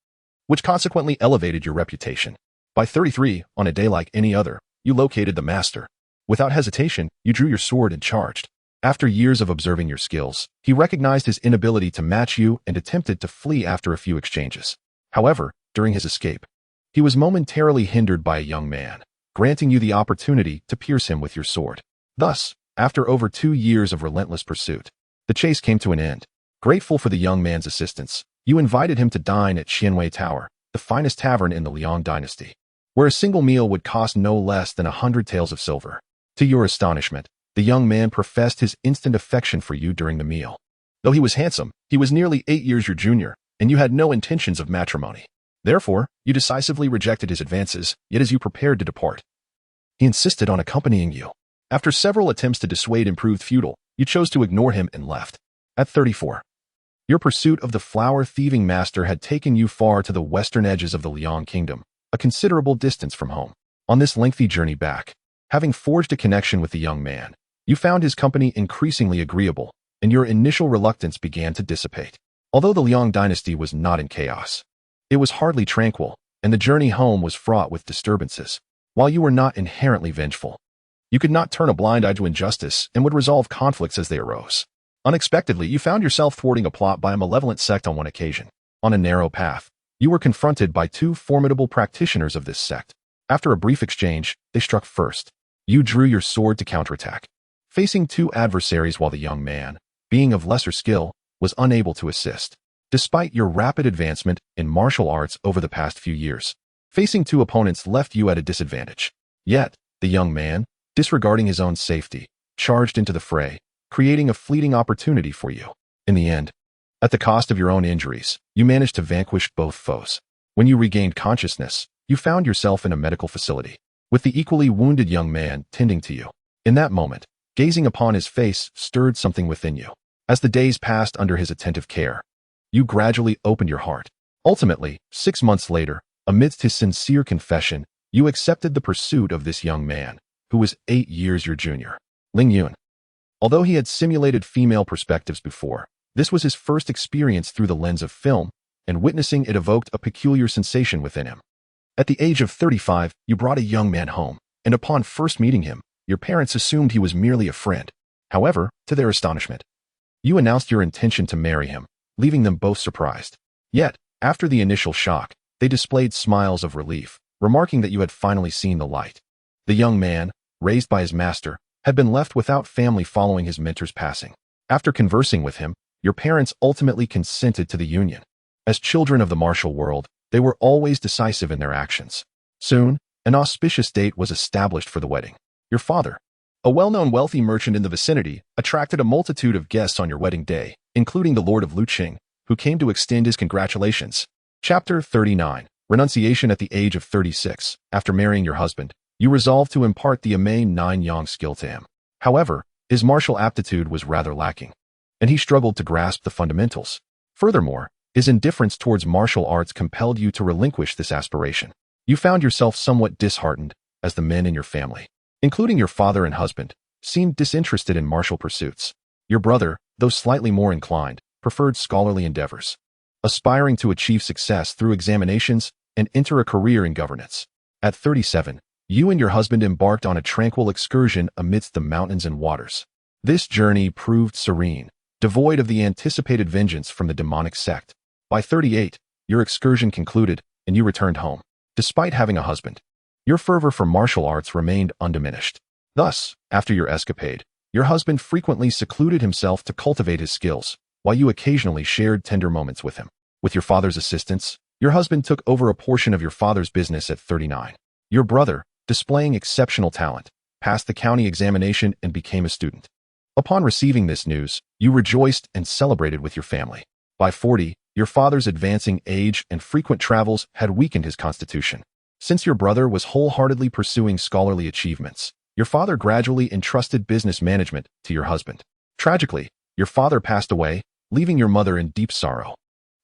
which consequently elevated your reputation. By 33, on a day like any other, you located the master. Without hesitation, you drew your sword and charged. After years of observing your skills, he recognized his inability to match you and attempted to flee after a few exchanges. However, during his escape, he was momentarily hindered by a young man, granting you the opportunity to pierce him with your sword. Thus, after over 2 years of relentless pursuit, the chase came to an end. Grateful for the young man's assistance, you invited him to dine at Xianwei Tower, the finest tavern in the Liang dynasty, where a single meal would cost no less than 100 taels of silver. To your astonishment, the young man professed his instant affection for you during the meal. Though he was handsome, he was nearly 8 years your junior, and you had no intentions of matrimony. Therefore, you decisively rejected his advances, yet as you prepared to depart, he insisted on accompanying you. After several attempts to dissuade proved futile, you chose to ignore him and left. At 34, your pursuit of the flower-thieving master had taken you far to the western edges of the Liang kingdom, a considerable distance from home. On this lengthy journey back, having forged a connection with the young man, you found his company increasingly agreeable, and your initial reluctance began to dissipate. Although the Liang dynasty was not in chaos, it was hardly tranquil, and the journey home was fraught with disturbances. While you were not inherently vengeful, you could not turn a blind eye to injustice and would resolve conflicts as they arose. Unexpectedly, you found yourself thwarting a plot by a malevolent sect on one occasion. On a narrow path, you were confronted by two formidable practitioners of this sect. After a brief exchange, they struck first. You drew your sword to counterattack, facing two adversaries while the young man, being of lesser skill, was unable to assist. Despite your rapid advancement in martial arts over the past few years, facing two opponents left you at a disadvantage. Yet, the young man, disregarding his own safety, charged into the fray, creating a fleeting opportunity for you. In the end, at the cost of your own injuries, you managed to vanquish both foes. When you regained consciousness, you found yourself in a medical facility, with the equally wounded young man tending to you. In that moment, gazing upon his face stirred something within you. As the days passed under his attentive care, you gradually opened your heart. Ultimately, 6 months later, amidst his sincere confession, you accepted the pursuit of this young man, who was 8 years your junior, Ling Yun. Although he had simulated female perspectives before, this was his first experience through the lens of film, and witnessing it evoked a peculiar sensation within him. At the age of 35, you brought a young man home, and upon first meeting him, your parents assumed he was merely a friend. However, to their astonishment, you announced your intention to marry him, leaving them both surprised. Yet, after the initial shock, they displayed smiles of relief, remarking that you had finally seen the light. The young man, raised by his master, had been left without family following his mentor's passing. After conversing with him, your parents ultimately consented to the union. As children of the martial world, they were always decisive in their actions. Soon, an auspicious date was established for the wedding. Your father, a well-known wealthy merchant in the vicinity, attracted a multitude of guests on your wedding day, including the Lord of Luqing, who came to extend his congratulations. Chapter 39. Renunciation. At the age of 36, after marrying your husband, you resolved to impart the Amei 9-yang skill to him. However, his martial aptitude was rather lacking, and he struggled to grasp the fundamentals. Furthermore, his indifference towards martial arts compelled you to relinquish this aspiration. You found yourself somewhat disheartened, as the men in your family, including your father and husband, seemed disinterested in martial pursuits. Your brother, though slightly more inclined, preferred scholarly endeavors, aspiring to achieve success through examinations and enter a career in governance. At 37, you and your husband embarked on a tranquil excursion amidst the mountains and waters. This journey proved serene, devoid of the anticipated vengeance from the demonic sect. By 38, your excursion concluded, and you returned home. Despite having a husband, your fervor for martial arts remained undiminished. Thus, after your escapade, your husband frequently secluded himself to cultivate his skills, while you occasionally shared tender moments with him. With your father's assistance, your husband took over a portion of your father's business at 39. Your brother, displaying exceptional talent, passed the county examination and became a student. Upon receiving this news, you rejoiced and celebrated with your family. By 40, your father's advancing age and frequent travels had weakened his constitution. Since your brother was wholeheartedly pursuing scholarly achievements, your father gradually entrusted business management to your husband. Tragically, your father passed away, leaving your mother in deep sorrow.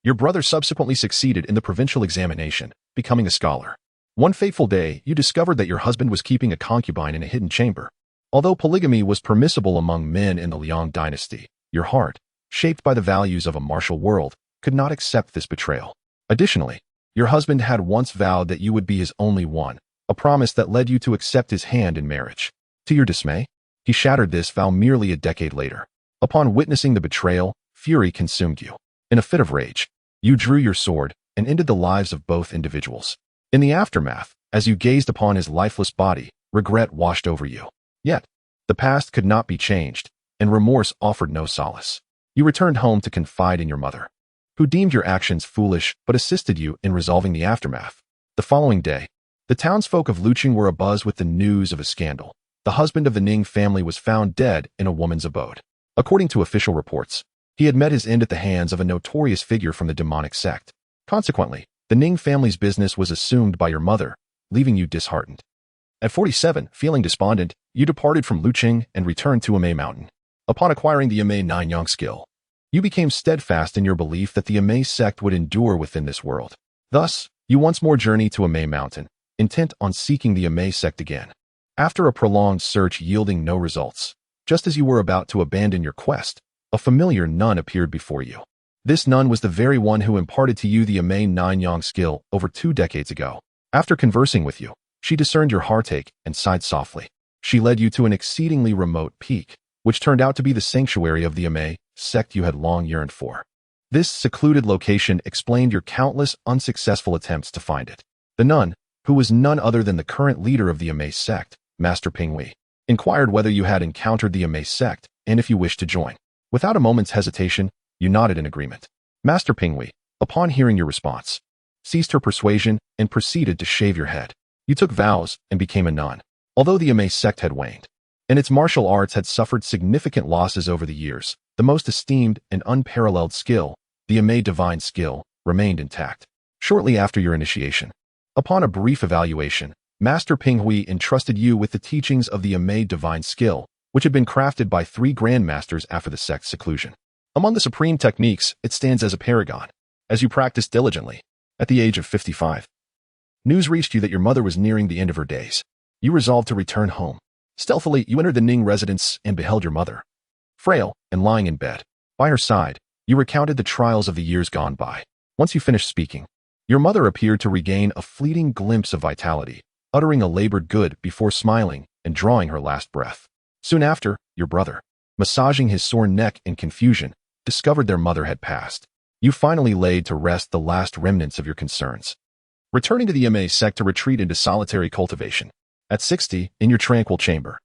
Your brother subsequently succeeded in the provincial examination, becoming a scholar. One fateful day, you discovered that your husband was keeping a concubine in a hidden chamber. Although polygamy was permissible among men in the Liang dynasty, your heart, shaped by the values of a martial world, could not accept this betrayal. Additionally, your husband had once vowed that you would be his only one, a promise that led you to accept his hand in marriage. To your dismay, he shattered this vow merely a decade later. Upon witnessing the betrayal, fury consumed you. In a fit of rage, you drew your sword and ended the lives of both individuals. In the aftermath, as you gazed upon his lifeless body, regret washed over you. Yet, the past could not be changed, and remorse offered no solace. You returned home to confide in your mother, who deemed your actions foolish but assisted you in resolving the aftermath. The following day, the townsfolk of Luqing were abuzz with the news of a scandal. The husband of the Ning family was found dead in a woman's abode. According to official reports, he had met his end at the hands of a notorious figure from the demonic sect. Consequently, the Ning family's business was assumed by your mother, leaving you disheartened. At 47, feeling despondent, you departed from Luqing and returned to Amei Mountain. Upon acquiring the Amei 9-yang skill, you became steadfast in your belief that the Amei sect would endure within this world. Thus, you once more journeyed to Amei Mountain, intent on seeking the Amei sect again. After a prolonged search yielding no results, just as you were about to abandon your quest, a familiar nun appeared before you. This nun was the very one who imparted to you the Amei 9-yang skill over 2 decades ago. After conversing with you, She discerned your heartache and sighed softly. She led you to an exceedingly remote peak, which turned out to be the sanctuary of the Ame sect you had long yearned for. This secluded location explained your countless unsuccessful attempts to find it. The nun, who was none other than the current leader of the Ame sect, Master Pinghui, inquired whether you had encountered the Ame sect and if you wished to join. Without a moment's hesitation, you nodded in agreement. Master Pinghui, upon hearing your response, ceased her persuasion and proceeded to shave your head. You took vows and became a nun. Although the Ame sect had waned, and its martial arts had suffered significant losses over the years, the most esteemed and unparalleled skill, the Ame divine skill, remained intact. Shortly after your initiation, upon a brief evaluation, Master Pinghui entrusted you with the teachings of the Ame divine skill, which had been crafted by 3 grandmasters after the sect's seclusion. Among the supreme techniques, it stands as a paragon, as you practiced diligently. At the age of 55, news reached you that your mother was nearing the end of her days. You resolved to return home. Stealthily, you entered the Ning residence and beheld your mother, frail and lying in bed. By her side, you recounted the trials of the years gone by. Once you finished speaking, your mother appeared to regain a fleeting glimpse of vitality, uttering a labored good before smiling and drawing her last breath. Soon after, your brother, massaging his sore neck in confusion, discovered their mother had passed. You finally laid to rest the last remnants of your concerns, returning to the Ame sect to retreat into solitary cultivation. At 60, in your tranquil chamber,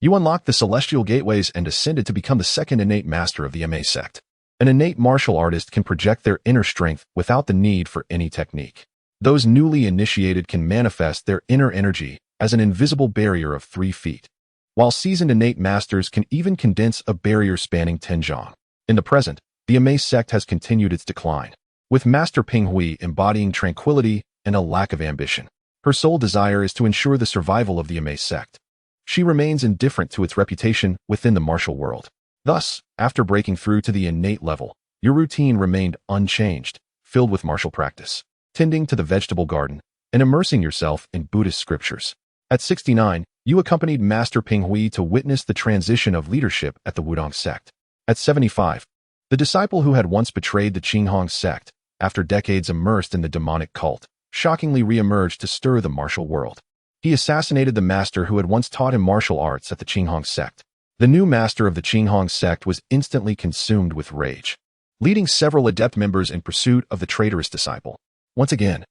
you unlocked the celestial gateways and ascended to become the second innate master of the Ame sect. An innate martial artist can project their inner strength without the need for any technique. Those newly initiated can manifest their inner energy as an invisible barrier of 3 feet, while seasoned innate masters can even condense a barrier spanning 10 zhang. In the present, the Ame sect has continued its decline, with Master Pinghui embodying tranquility and a lack of ambition. Her sole desire is to ensure the survival of the Ame sect. She remains indifferent to its reputation within the martial world. Thus, after breaking through to the innate level, your routine remained unchanged, filled with martial practice, tending to the vegetable garden, and immersing yourself in Buddhist scriptures. At 69, you accompanied Master Pinghui to witness the transition of leadership at the Wudong sect. At 75, the disciple who had once betrayed the Qinghong sect, after decades immersed in the demonic cult, shockingly re-emerged to stir the martial world. He assassinated the master who had once taught him martial arts at the Qinghong sect. The new master of the Qinghong sect was instantly consumed with rage, leading several adept members in pursuit of the traitorous disciple. Once again,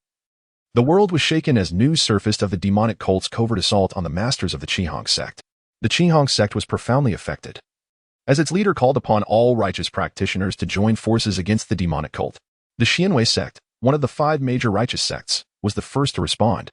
the world was shaken as news surfaced of the demonic cult's covert assault on the masters of the Qinghong sect. The Qinghong sect was profoundly affected, as its leader called upon all righteous practitioners to join forces against the demonic cult. The Xianwei sect, one of the 5 major righteous sects, was the first to respond,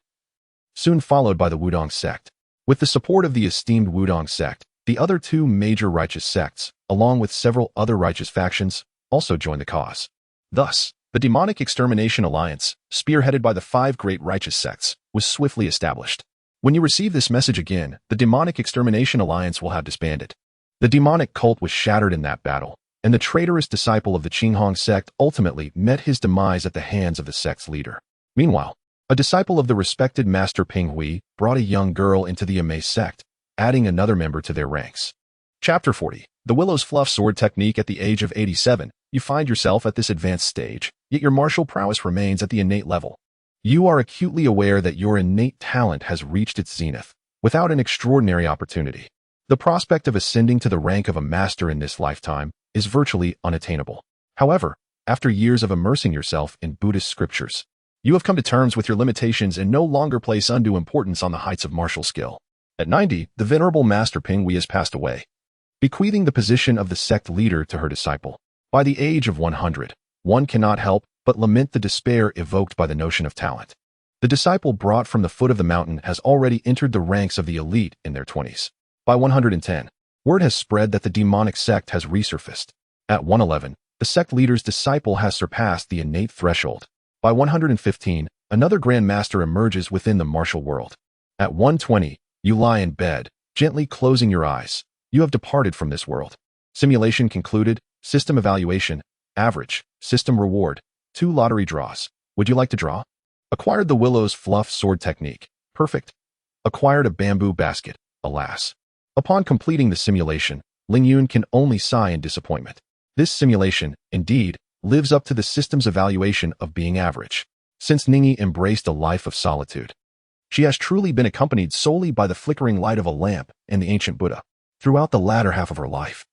soon followed by the Wudong sect. With the support of the esteemed Wudong sect, the other 2 major righteous sects, along with several other righteous factions, also joined the cause. Thus, the Demonic Extermination Alliance, spearheaded by the 5 great righteous sects, was swiftly established. When you receive this message again, the Demonic Extermination Alliance will have disbanded. The demonic cult was shattered in that battle, and the traitorous disciple of the Qinghong sect ultimately met his demise at the hands of the sect's leader. Meanwhile, a disciple of the respected Master Pinghui brought a young girl into the Ame sect, adding another member to their ranks. Chapter 40. The Willow's Fluff Sword Technique. At the age of 87, you find yourself at this advanced stage, yet your martial prowess remains at the innate level. You are acutely aware that your innate talent has reached its zenith, without an extraordinary opportunity. The prospect of ascending to the rank of a master in this lifetime is virtually unattainable. However, after years of immersing yourself in Buddhist scriptures, you have come to terms with your limitations and no longer place undue importance on the heights of martial skill. At 90, the venerable Master Pinghui has passed away, bequeathing the position of the sect leader to her disciple. By the age of 100, one cannot help but lament the despair evoked by the notion of talent. The disciple brought from the foot of the mountain has already entered the ranks of the elite in their 20s. By 110, word has spread that the demonic sect has resurfaced. At 111, the sect leader's disciple has surpassed the innate threshold. By 115, another Grand Master emerges within the martial world. At 120, you lie in bed, gently closing your eyes. You have departed from this world. Simulation concluded. System evaluation. Average. System reward. 2 lottery draws. Would you like to draw? Acquired the Willow's Fluff Sword Technique. Perfect. Acquired a bamboo basket. Alas. Upon completing the simulation, Ling Yun can only sigh in disappointment. This simulation, indeed, lives up to the system's evaluation of being average. Since Ningyi embraced a life of solitude, She has truly been accompanied solely by the flickering light of a lamp and the ancient Buddha throughout the latter half of her life.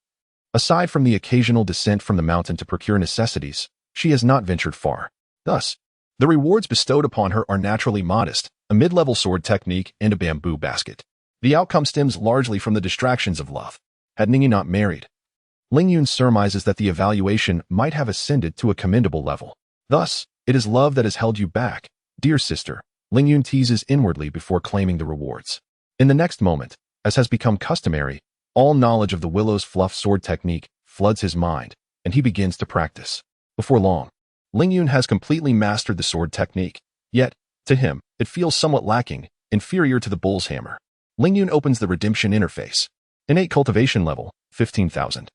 Aside from the occasional descent from the mountain to procure necessities, she has not ventured far. Thus, the rewards bestowed upon her are naturally modest, a mid-level sword technique and a bamboo basket. The outcome stems largely from the distractions of love. Had Ning Yun not married, Ling Yun surmises that the evaluation might have ascended to a commendable level. Thus, it is love that has held you back, dear sister, Ling Yun teases inwardly before claiming the rewards. In the next moment, as has become customary, all knowledge of the Willow's fluff sword technique floods his mind, and he begins to practice. Before long, Ling Yun has completely mastered the sword technique, yet, to him, it feels somewhat lacking, inferior to the bull's hammer. Ling Yun opens the redemption interface. Innate cultivation level, 15,000.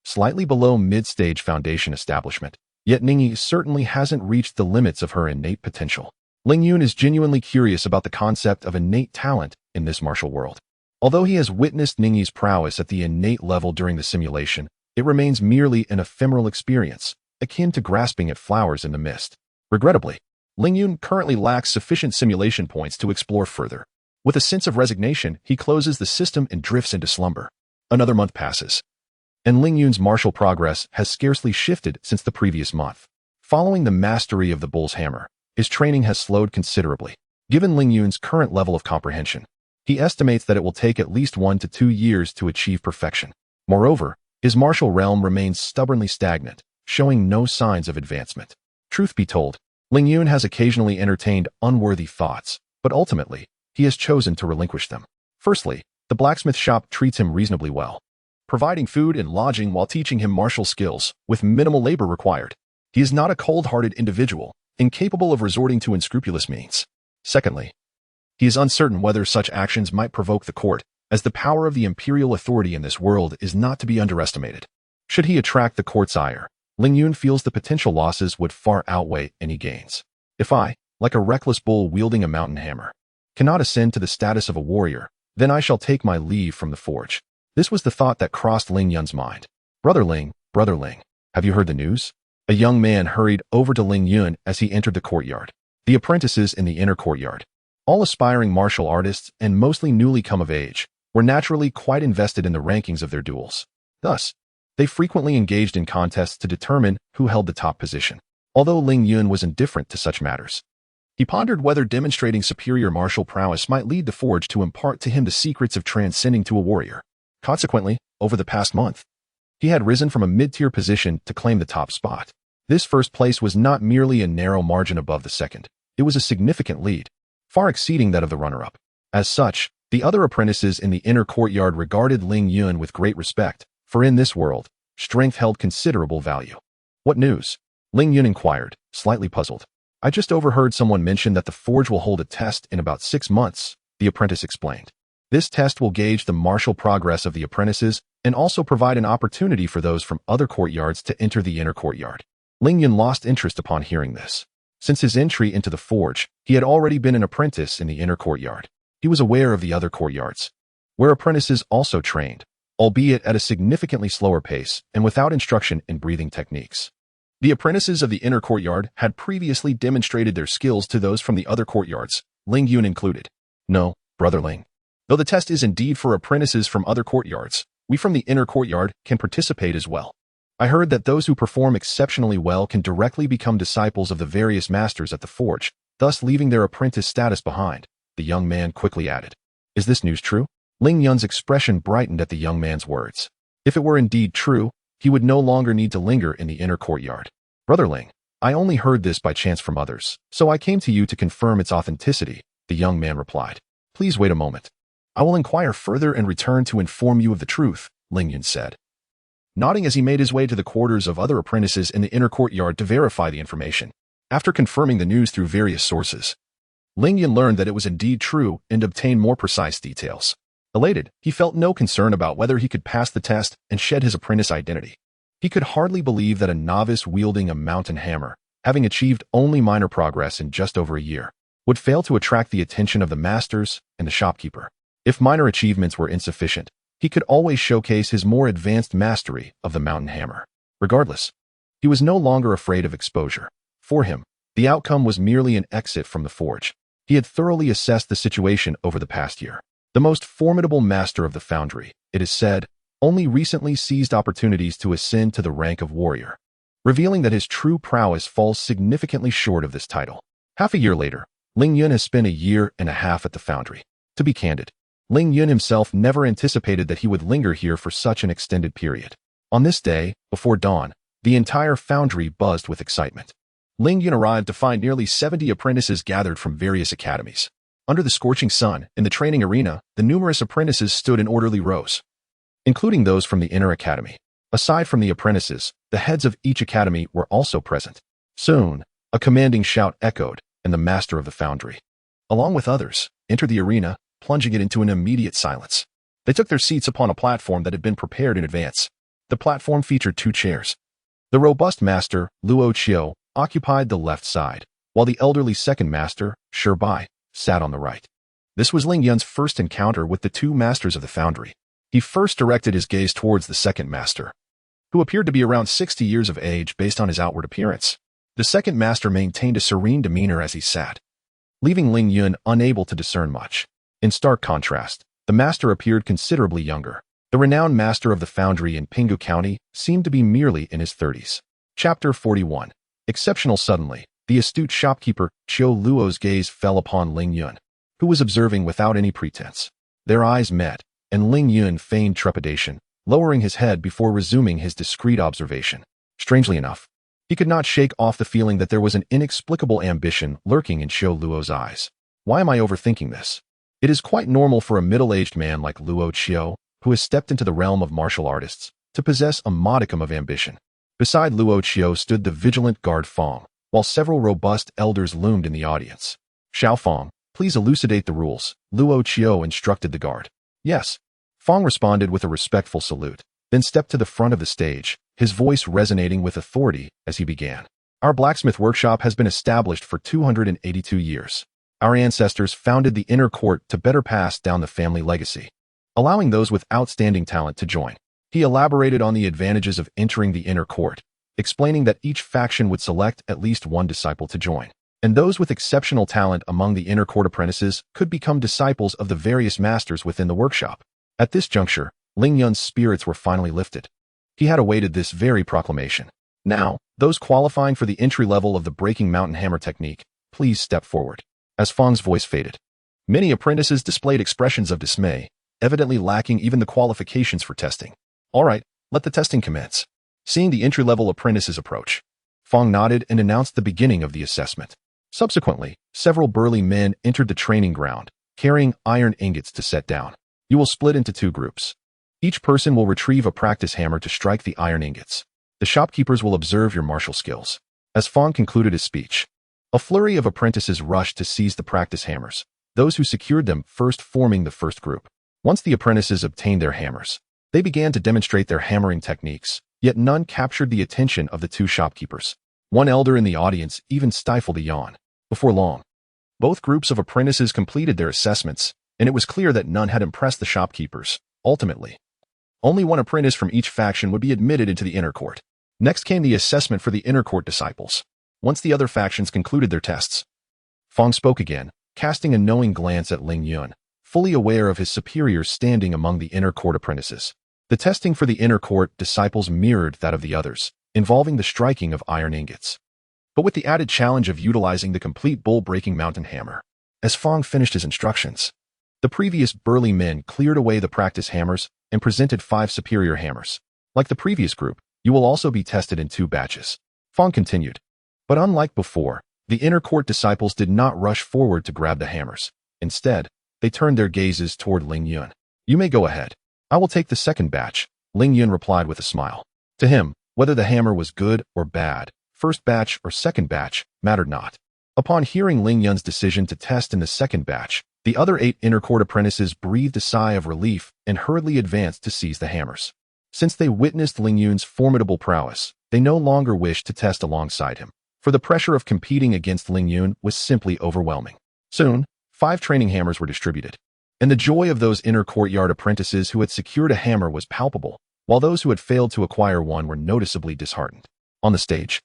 Slightly below mid-stage foundation establishment, yet Ningyi certainly hasn't reached the limits of her innate potential. Ling Yun is genuinely curious about the concept of innate talent in this martial world. Although he has witnessed Ningyi's prowess at the innate level during the simulation, it remains merely an ephemeral experience, akin to grasping at flowers in the mist. Regrettably, Ling Yun currently lacks sufficient simulation points to explore further. With a sense of resignation, he closes the system and drifts into slumber. Another month passes, and Ling Yun's martial progress has scarcely shifted since the previous month. Following the mastery of the bull's hammer, his training has slowed considerably. Given Ling Yun's current level of comprehension, he estimates that it will take at least 1 to 2 years to achieve perfection. Moreover, his martial realm remains stubbornly stagnant, showing no signs of advancement. Truth be told, Ling Yun has occasionally entertained unworthy thoughts, but ultimately, he has chosen to relinquish them. Firstly, the blacksmith shop treats him reasonably well, providing food and lodging while teaching him martial skills with minimal labor required. He is not a cold-hearted individual, incapable of resorting to unscrupulous means. Secondly, he is uncertain whether such actions might provoke the court, as the power of the imperial authority in this world is not to be underestimated. Should he attract the court's ire, Ling Yun feels the potential losses would far outweigh any gains. If I, like a reckless bull wielding a mountain hammer, cannot ascend to the status of a warrior, then I shall take my leave from the forge. This was the thought that crossed Ling Yun's mind. Brother Ling, have you heard the news? A young man hurried over to Ling Yun as he entered the courtyard. The apprentices in the inner courtyard, all aspiring martial artists and mostly newly come of age, were naturally quite invested in the rankings of their duels. Thus, they frequently engaged in contests to determine who held the top position. Although Ling Yun was indifferent to such matters, he pondered whether demonstrating superior martial prowess might lead the forge to impart to him the secrets of transcending to a warrior. Consequently, over the past month, he had risen from a mid-tier position to claim the top spot. This first place was not merely a narrow margin above the second. It was a significant lead, far exceeding that of the runner-up. As such, the other apprentices in the inner courtyard regarded Ling Yun with great respect, for in this world, strength held considerable value. What news? Ling Yun inquired, slightly puzzled. I just overheard someone mention that the forge will hold a test in about 6 months, the apprentice explained. This test will gauge the martial progress of the apprentices and also provide an opportunity for those from other courtyards to enter the inner courtyard. Ling Yun lost interest upon hearing this. Since his entry into the forge, he had already been an apprentice in the inner courtyard. He was aware of the other courtyards, where apprentices also trained, albeit at a significantly slower pace and without instruction in breathing techniques. The apprentices of the inner courtyard had previously demonstrated their skills to those from the other courtyards, Ling Yun included. No, Brother Ling. Though the test is indeed for apprentices from other courtyards, we from the inner courtyard can participate as well. I heard that those who perform exceptionally well can directly become disciples of the various masters at the forge, thus leaving their apprentice status behind, the young man quickly added. Is this news true? Ling Yun's expression brightened at the young man's words. If it were indeed true, he would no longer need to linger in the inner courtyard. Brother Ling, I only heard this by chance from others, so I came to you to confirm its authenticity, the young man replied. Please wait a moment. I will inquire further and return to inform you of the truth, Ling Yun said, nodding as he made his way to the quarters of other apprentices in the inner courtyard to verify the information. After confirming the news through various sources, Ling Yun learned that it was indeed true and obtained more precise details. Elated, he felt no concern about whether he could pass the test and shed his apprentice identity. He could hardly believe that a novice wielding a mountain hammer, having achieved only minor progress in just over a year, would fail to attract the attention of the masters and the shopkeeper. If minor achievements were insufficient, he could always showcase his more advanced mastery of the mountain hammer. Regardless, he was no longer afraid of exposure. For him, the outcome was merely an exit from the forge. He had thoroughly assessed the situation over the past year. The most formidable master of the foundry, it is said, only recently seized opportunities to ascend to the rank of warrior, revealing that his true prowess falls significantly short of this title. Half a year later, Ling Yun has spent a year and a half at the foundry. To be candid, Ling Yun himself never anticipated that he would linger here for such an extended period. On this day, before dawn, the entire foundry buzzed with excitement. Ling Yun arrived to find nearly 70 apprentices gathered from various academies. Under the scorching sun, in the training arena, the numerous apprentices stood in orderly rows, including those from the inner academy. Aside from the apprentices, the heads of each academy were also present. Soon, a commanding shout echoed, and the master of the foundry, along with others, entered the arena, plunging it into an immediate silence. They took their seats upon a platform that had been prepared in advance. The platform featured 2 chairs. The robust master, Luo Qiu, occupied the left side, while the elderly second master, Shi Bai, sat on the right. This was Ling Yun's first encounter with the 2 masters of the foundry. He first directed his gaze towards the second master, who appeared to be around 60 years of age based on his outward appearance. The second master maintained a serene demeanor as he sat, leaving Ling Yun unable to discern much. In stark contrast, the master appeared considerably younger. The renowned master of the foundry in Pinggu County seemed to be merely in his 30s. Chapter 41. Exceptional. Suddenly, the astute shopkeeper, Qiu Luo's gaze fell upon Ling Yun, who was observing without any pretense. Their eyes met, and Ling Yun feigned trepidation, lowering his head before resuming his discreet observation. Strangely enough, he could not shake off the feeling that there was an inexplicable ambition lurking in Qiu Luo's eyes. Why am I overthinking this? It is quite normal for a middle-aged man like Luo Qiu, who has stepped into the realm of martial artists, to possess a modicum of ambition. Beside Luo Qiu stood the vigilant guard Fong, while several robust elders loomed in the audience. Xiao Fong, please elucidate the rules, Luo Qiu instructed the guard. Yes. Fong responded with a respectful salute, then stepped to the front of the stage, his voice resonating with authority as he began. Our blacksmith workshop has been established for 282 years. Our ancestors founded the inner court to better pass down the family legacy, allowing those with outstanding talent to join. He elaborated on the advantages of entering the inner court, explaining that each faction would select at least 1 disciple to join, and those with exceptional talent among the inner court apprentices could become disciples of the various masters within the workshop. At this juncture, Ling Yun's spirits were finally lifted. He had awaited this very proclamation. Now, those qualifying for the entry level of the breaking mountain hammer technique, please step forward. As Fong's voice faded, many apprentices displayed expressions of dismay, evidently lacking even the qualifications for testing. All right, let the testing commence. Seeing the entry-level apprentices approach, Fong nodded and announced the beginning of the assessment. Subsequently, several burly men entered the training ground, carrying iron ingots to set down. You will split into 2 groups. Each person will retrieve a practice hammer to strike the iron ingots. The shopkeepers will observe your martial skills. As Fong concluded his speech, a flurry of apprentices rushed to seize the practice hammers, those who secured them first forming the first group. Once the apprentices obtained their hammers, they began to demonstrate their hammering techniques, yet none captured the attention of the 2 shopkeepers. One elder in the audience even stifled a yawn. Before long, both groups of apprentices completed their assessments, and it was clear that none had impressed the shopkeepers. Ultimately, only 1 apprentice from each faction would be admitted into the inner court. Next came the assessment for the inner court disciples. Once the other factions concluded their tests, Fong spoke again, casting a knowing glance at Ling Yun, fully aware of his superior's standing among the inner court apprentices. The testing for the inner court disciples mirrored that of the others, involving the striking of iron ingots, but with the added challenge of utilizing the complete bull-breaking mountain hammer. As Fong finished his instructions, the previous burly men cleared away the practice hammers and presented 5 superior hammers. Like the previous group, you will also be tested in 2 batches. Fong continued. But unlike before, the inner court disciples did not rush forward to grab the hammers. Instead, they turned their gazes toward Ling Yun. You may go ahead. I will take the second batch, Ling Yun replied with a smile. To him, whether the hammer was good or bad, first batch or second batch, mattered not. Upon hearing Ling Yun's decision to test in the second batch, the other 8 inner court apprentices breathed a sigh of relief and hurriedly advanced to seize the hammers. Since they witnessed Ling Yun's formidable prowess, they no longer wished to test alongside him, for the pressure of competing against Ling Yun was simply overwhelming. Soon, 5 training hammers were distributed, and the joy of those inner courtyard apprentices who had secured a hammer was palpable, while those who had failed to acquire one were noticeably disheartened. On the stage,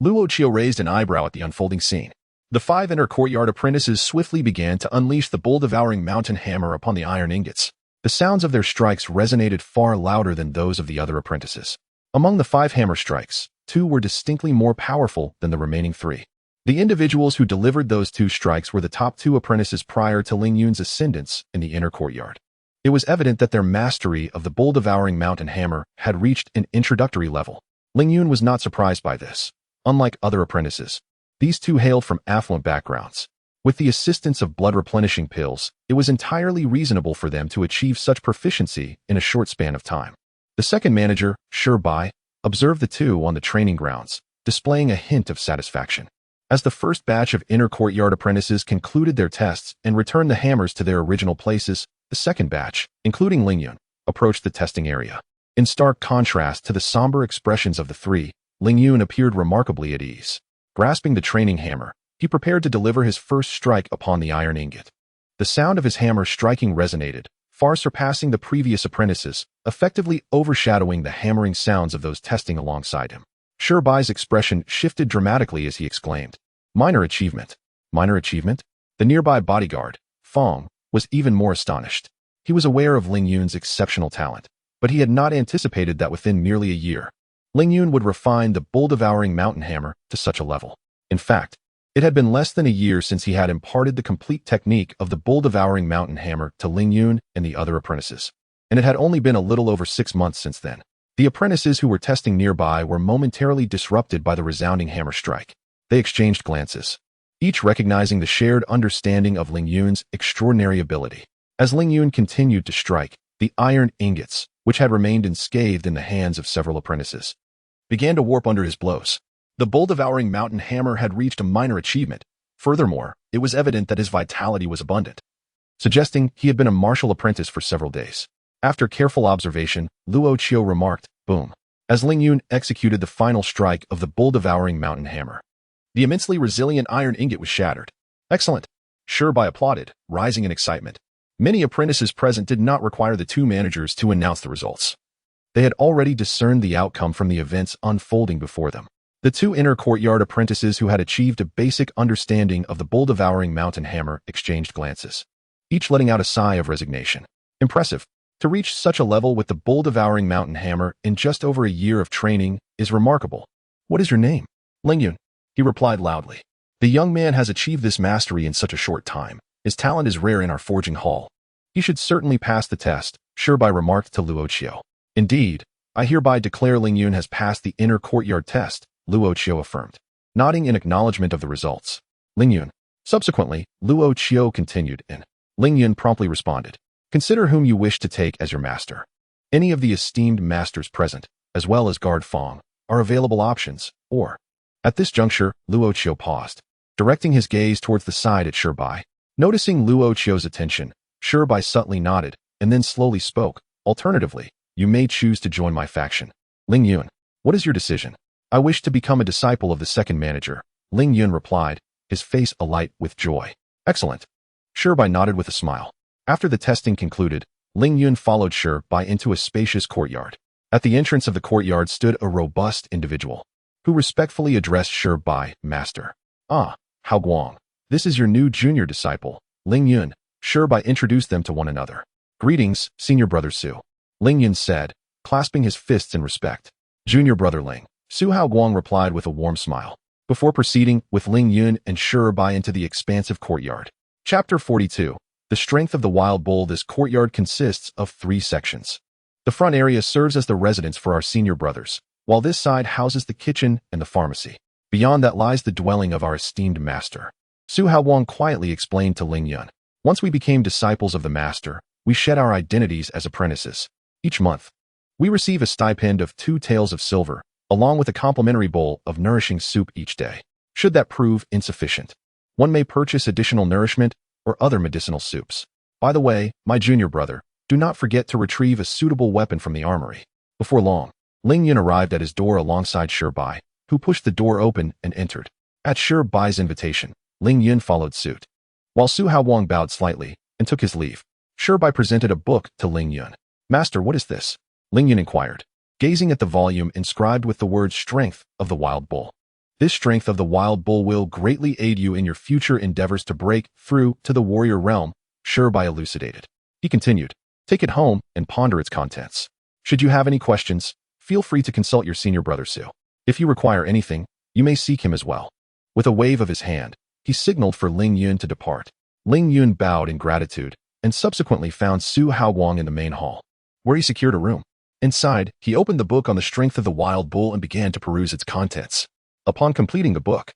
Luo Qiu raised an eyebrow at the unfolding scene. The 5 inner courtyard apprentices swiftly began to unleash the bull-devouring mountain hammer upon the iron ingots. The sounds of their strikes resonated far louder than those of the other apprentices. Among the 5 hammer strikes, 2 were distinctly more powerful than the remaining 3. The individuals who delivered those 2 strikes were the top 2 apprentices prior to Ling Yun's ascendance in the inner courtyard. It was evident that their mastery of the bull-devouring mountain hammer had reached an introductory level. Ling Yun was not surprised by this. Unlike other apprentices, these 2 hailed from affluent backgrounds. With the assistance of blood-replenishing pills, it was entirely reasonable for them to achieve such proficiency in a short span of time. The second manager, Bai, observed the 2 on the training grounds, displaying a hint of satisfaction. As the first batch of inner courtyard apprentices concluded their tests and returned the hammers to their original places, the second batch, including Ling Yun, approached the testing area. In stark contrast to the somber expressions of the 3, Ling Yun appeared remarkably at ease. Grasping the training hammer, he prepared to deliver his first strike upon the iron ingot. The sound of his hammer striking resonated, far surpassing the previous apprentices, effectively overshadowing the hammering sounds of those testing alongside him. Bai's expression shifted dramatically as he exclaimed, "Minor achievement! Minor achievement?" The nearby bodyguard, Fong, was even more astonished. He was aware of Ling Yun's exceptional talent, but he had not anticipated that within merely a year, Ling Yun would refine the bull-devouring mountain hammer to such a level. In fact, it had been less than a year since he had imparted the complete technique of the bull-devouring mountain hammer to Ling Yun and the other apprentices, and it had only been a little over 6 months since then. The apprentices who were testing nearby were momentarily disrupted by the resounding hammer strike. They exchanged glances, each recognizing the shared understanding of Ling Yun's extraordinary ability. As Ling Yun continued to strike, the iron ingots, which had remained unscathed in the hands of several apprentices, began to warp under his blows. The bull-devouring mountain hammer had reached a minor achievement. Furthermore, it was evident that his vitality was abundant, suggesting he had been a martial apprentice for several days. After careful observation, Luo Qiu remarked, "Boom," as Ling Yun executed the final strike of the bull-devouring mountain hammer. The immensely resilient iron ingot was shattered. "Excellent," Bai applauded, rising in excitement. Many apprentices present did not require the 2 managers to announce the results. They had already discerned the outcome from the events unfolding before them. The 2 inner courtyard apprentices who had achieved a basic understanding of the bull-devouring mountain hammer exchanged glances, each letting out a sigh of resignation. Impressive. To reach such a level with the bull-devouring mountain hammer in just over a year of training is remarkable. "What is your name?" "Ling Yun," he replied loudly. "The young man has achieved this mastery in such a short time. His talent is rare in our forging hall. He should certainly pass the test," Bai remarked to Luo Qiu. "Indeed, I hereby declare Ling Yun has passed the inner courtyard test," Luo Qiu affirmed, nodding in acknowledgement of the results. "Ling Yun." Subsequently, Luo Qiu continued, and Ling Yun promptly responded, "Consider whom you wish to take as your master. Any of the esteemed masters present, as well as Guard Fong, are available options, or..." At this juncture, Luo Qiu paused, directing his gaze towards the side at Bai. Noticing Luo Qiu's attention, Bai subtly nodded, and then slowly spoke, "Alternatively, you may choose to join my faction." "Ling Yun, what is your decision?" "I wish to become a disciple of the second manager," Ling Yun replied, his face alight with joy. "Excellent." Bai nodded with a smile. After the testing concluded, Ling Yun followed Bai into a spacious courtyard. At the entrance of the courtyard stood a robust individual, who respectfully addressed Bai, "Master." "Ah, Hao Guang. This is your new junior disciple, Ling Yun." Bai introduced them to one another. "Greetings, senior brother Su," Ling Yun said, clasping his fists in respect. "Junior brother Ling," Su Hao Guang replied with a warm smile, before proceeding with Ling Yun and Bai into the expansive courtyard. Chapter 42. The Strength of the Wild Bull. This courtyard consists of 3 sections. The front area serves as the residence for our senior brothers, while this side houses the kitchen and the pharmacy. Beyond that lies the dwelling of our esteemed master. Su Haowang quietly explained to Ling Yun. "Once we became disciples of the master, we shed our identities as apprentices. Each month, we receive a stipend of 2 taels of silver, along with a complimentary bowl of nourishing soup each day. Should that prove insufficient, one may purchase additional nourishment or other medicinal soups. By the way, my junior brother, do not forget to retrieve a suitable weapon from the armory." Before long, Ling Yun arrived at his door alongside Bai, who pushed the door open and entered. At Bai's invitation, Ling Yun followed suit. While Su Haowang bowed slightly and took his leave, Bai presented a book to Ling Yun. "Master, what is this?" Ling Yun inquired, gazing at the volume inscribed with the word "Strength of the Wild Bull." This strength of the wild bull will greatly aid you in your future endeavors to break through to the warrior realm, Shirbai elucidated. He continued, take it home and ponder its contents. Should you have any questions, feel free to consult your senior brother Su. If you require anything, you may seek him as well. With a wave of his hand, he signaled for Ling Yun to depart. Ling Yun bowed in gratitude and subsequently found Su Haoguang in the main hall, where he secured a room. Inside, he opened the book on the strength of the wild bull and began to peruse its contents. Upon completing the book,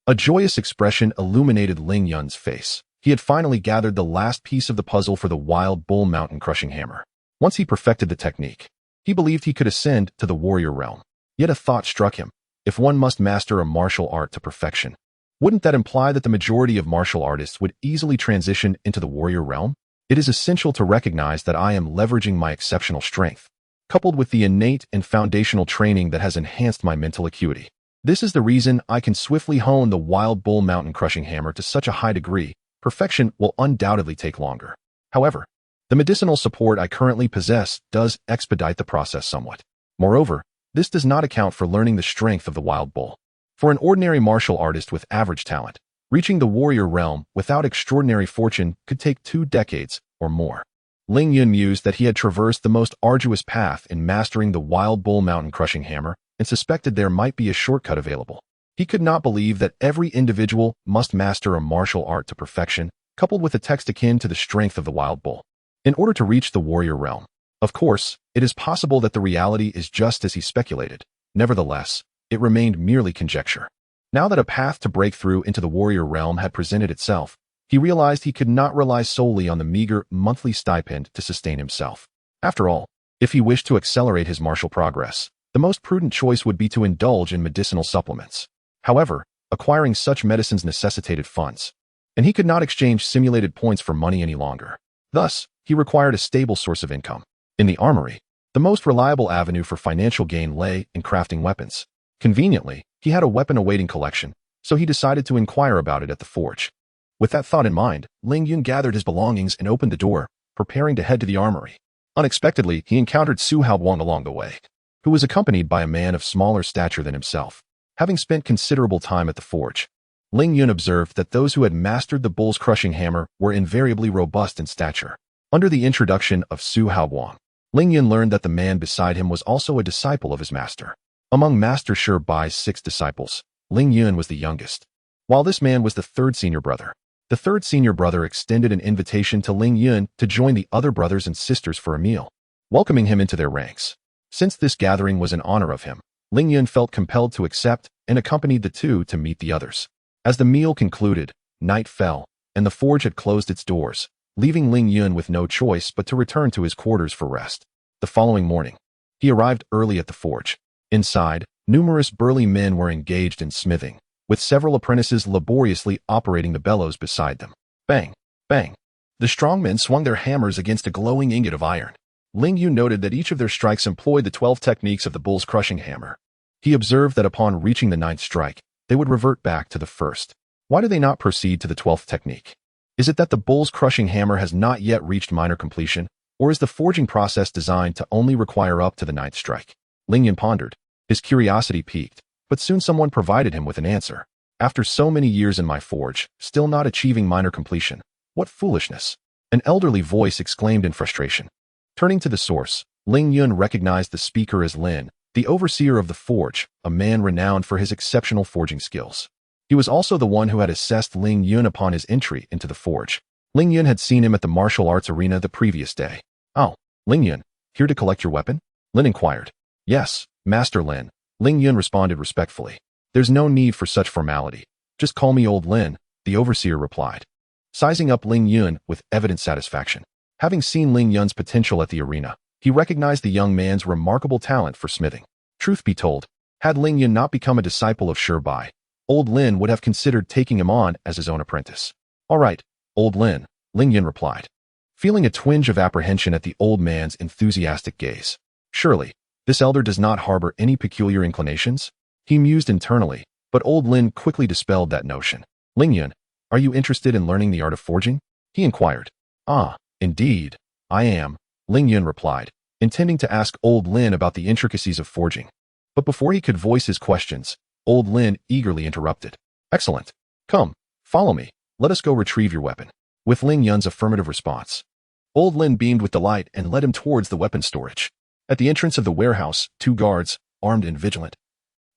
a joyous expression illuminated Ling Yun's face. He had finally gathered the last piece of the puzzle for the wild bull mountain crushing hammer. Once he perfected the technique, he believed he could ascend to the warrior realm. Yet a thought struck him. If one must master a martial art to perfection, wouldn't that imply that the majority of martial artists would easily transition into the warrior realm? It is essential to recognize that I am leveraging my exceptional strength, coupled with the innate and foundational training that has enhanced my mental acuity. This is the reason I can swiftly hone the wild bull mountain crushing hammer to such a high degree. Perfection will undoubtedly take longer. However, the medicinal support I currently possess does expedite the process somewhat. Moreover, this does not account for learning the strength of the wild bull. For an ordinary martial artist with average talent, reaching the warrior realm without extraordinary fortune could take 2 decades or more. Ling Yun mused that he had traversed the most arduous path in mastering the wild bull mountain crushing hammer and suspected there might be a shortcut available. He could not believe that every individual must master a martial art to perfection, coupled with a text akin to the strength of the wild bull, in order to reach the warrior realm. Of course, it is possible that the reality is just as he speculated. Nevertheless, it remained merely conjecture. Now that a path to break through into the warrior realm had presented itself, he realized he could not rely solely on the meager monthly stipend to sustain himself. After all, if he wished to accelerate his martial progress, the most prudent choice would be to indulge in medicinal supplements. However, acquiring such medicines necessitated funds, and he could not exchange simulated points for money any longer. Thus, he required a stable source of income. In the armory, the most reliable avenue for financial gain lay in crafting weapons. Conveniently, he had a weapon-awaiting collection, so he decided to inquire about it at the forge. With that thought in mind, Ling Yun gathered his belongings and opened the door, preparing to head to the armory. Unexpectedly, he encountered Su Haoguang along the way, who was accompanied by a man of smaller stature than himself. Having spent considerable time at the forge, Ling Yun observed that those who had mastered the bull's crushing hammer were invariably robust in stature. Under the introduction of Su Haoguang, Ling Yun learned that the man beside him was also a disciple of his master. Among Master Shirbai's 6 disciples, Ling Yun was the youngest, while this man was the 3rd senior brother. The 3rd senior brother extended an invitation to Ling Yun to join the other brothers and sisters for a meal, welcoming him into their ranks. Since this gathering was in honor of him, Ling Yun felt compelled to accept and accompanied the two to meet the others. As the meal concluded, night fell, and the forge had closed its doors, leaving Ling Yun with no choice but to return to his quarters for rest. The following morning, he arrived early at the forge. Inside, numerous burly men were engaged in smithing, with several apprentices laboriously operating the bellows beside them. Bang! Bang! The strong men swung their hammers against a glowing ingot of iron. Ling Yun noted that each of their strikes employed the 12 techniques of the bull's crushing hammer. He observed that upon reaching the 9th strike, they would revert back to the 1st. Why do they not proceed to the 12th technique? Is it that the bull's crushing hammer has not yet reached minor completion, or is the forging process designed to only require up to the 9th strike? Ling Yun pondered. His curiosity piqued, but soon someone provided him with an answer. After so many years in my forge, still not achieving minor completion. What foolishness! An elderly voice exclaimed in frustration. Turning to the source, Ling Yun recognized the speaker as Lin, the overseer of the forge, a man renowned for his exceptional forging skills. He was also the one who had assessed Ling Yun upon his entry into the forge. Ling Yun had seen him at the martial arts arena the previous day. Oh, Ling Yun, here to collect your weapon? Lin inquired. Yes, Master Lin, Ling Yun responded respectfully. There's no need for such formality. Just call me Old Lin, the overseer replied, sizing up Ling Yun with evident satisfaction. Having seen Ling Yun's potential at the arena, he recognized the young man's remarkable talent for smithing. Truth be told, had Ling Yun not become a disciple of Shirbai, Old Lin would have considered taking him on as his own apprentice. All right, Old Lin, Ling Yun replied, feeling a twinge of apprehension at the old man's enthusiastic gaze. Surely, this elder does not harbor any peculiar inclinations? He mused internally, but Old Lin quickly dispelled that notion. Ling Yun, are you interested in learning the art of forging? He inquired. Ah, indeed, I am, Ling Yun replied, intending to ask Old Lin about the intricacies of forging. But before he could voice his questions, Old Lin eagerly interrupted. Excellent. Come, follow me. Let us go retrieve your weapon. With Ling Yun's affirmative response, Old Lin beamed with delight and led him towards the weapon storage. At the entrance of the warehouse, two guards, armed and vigilant,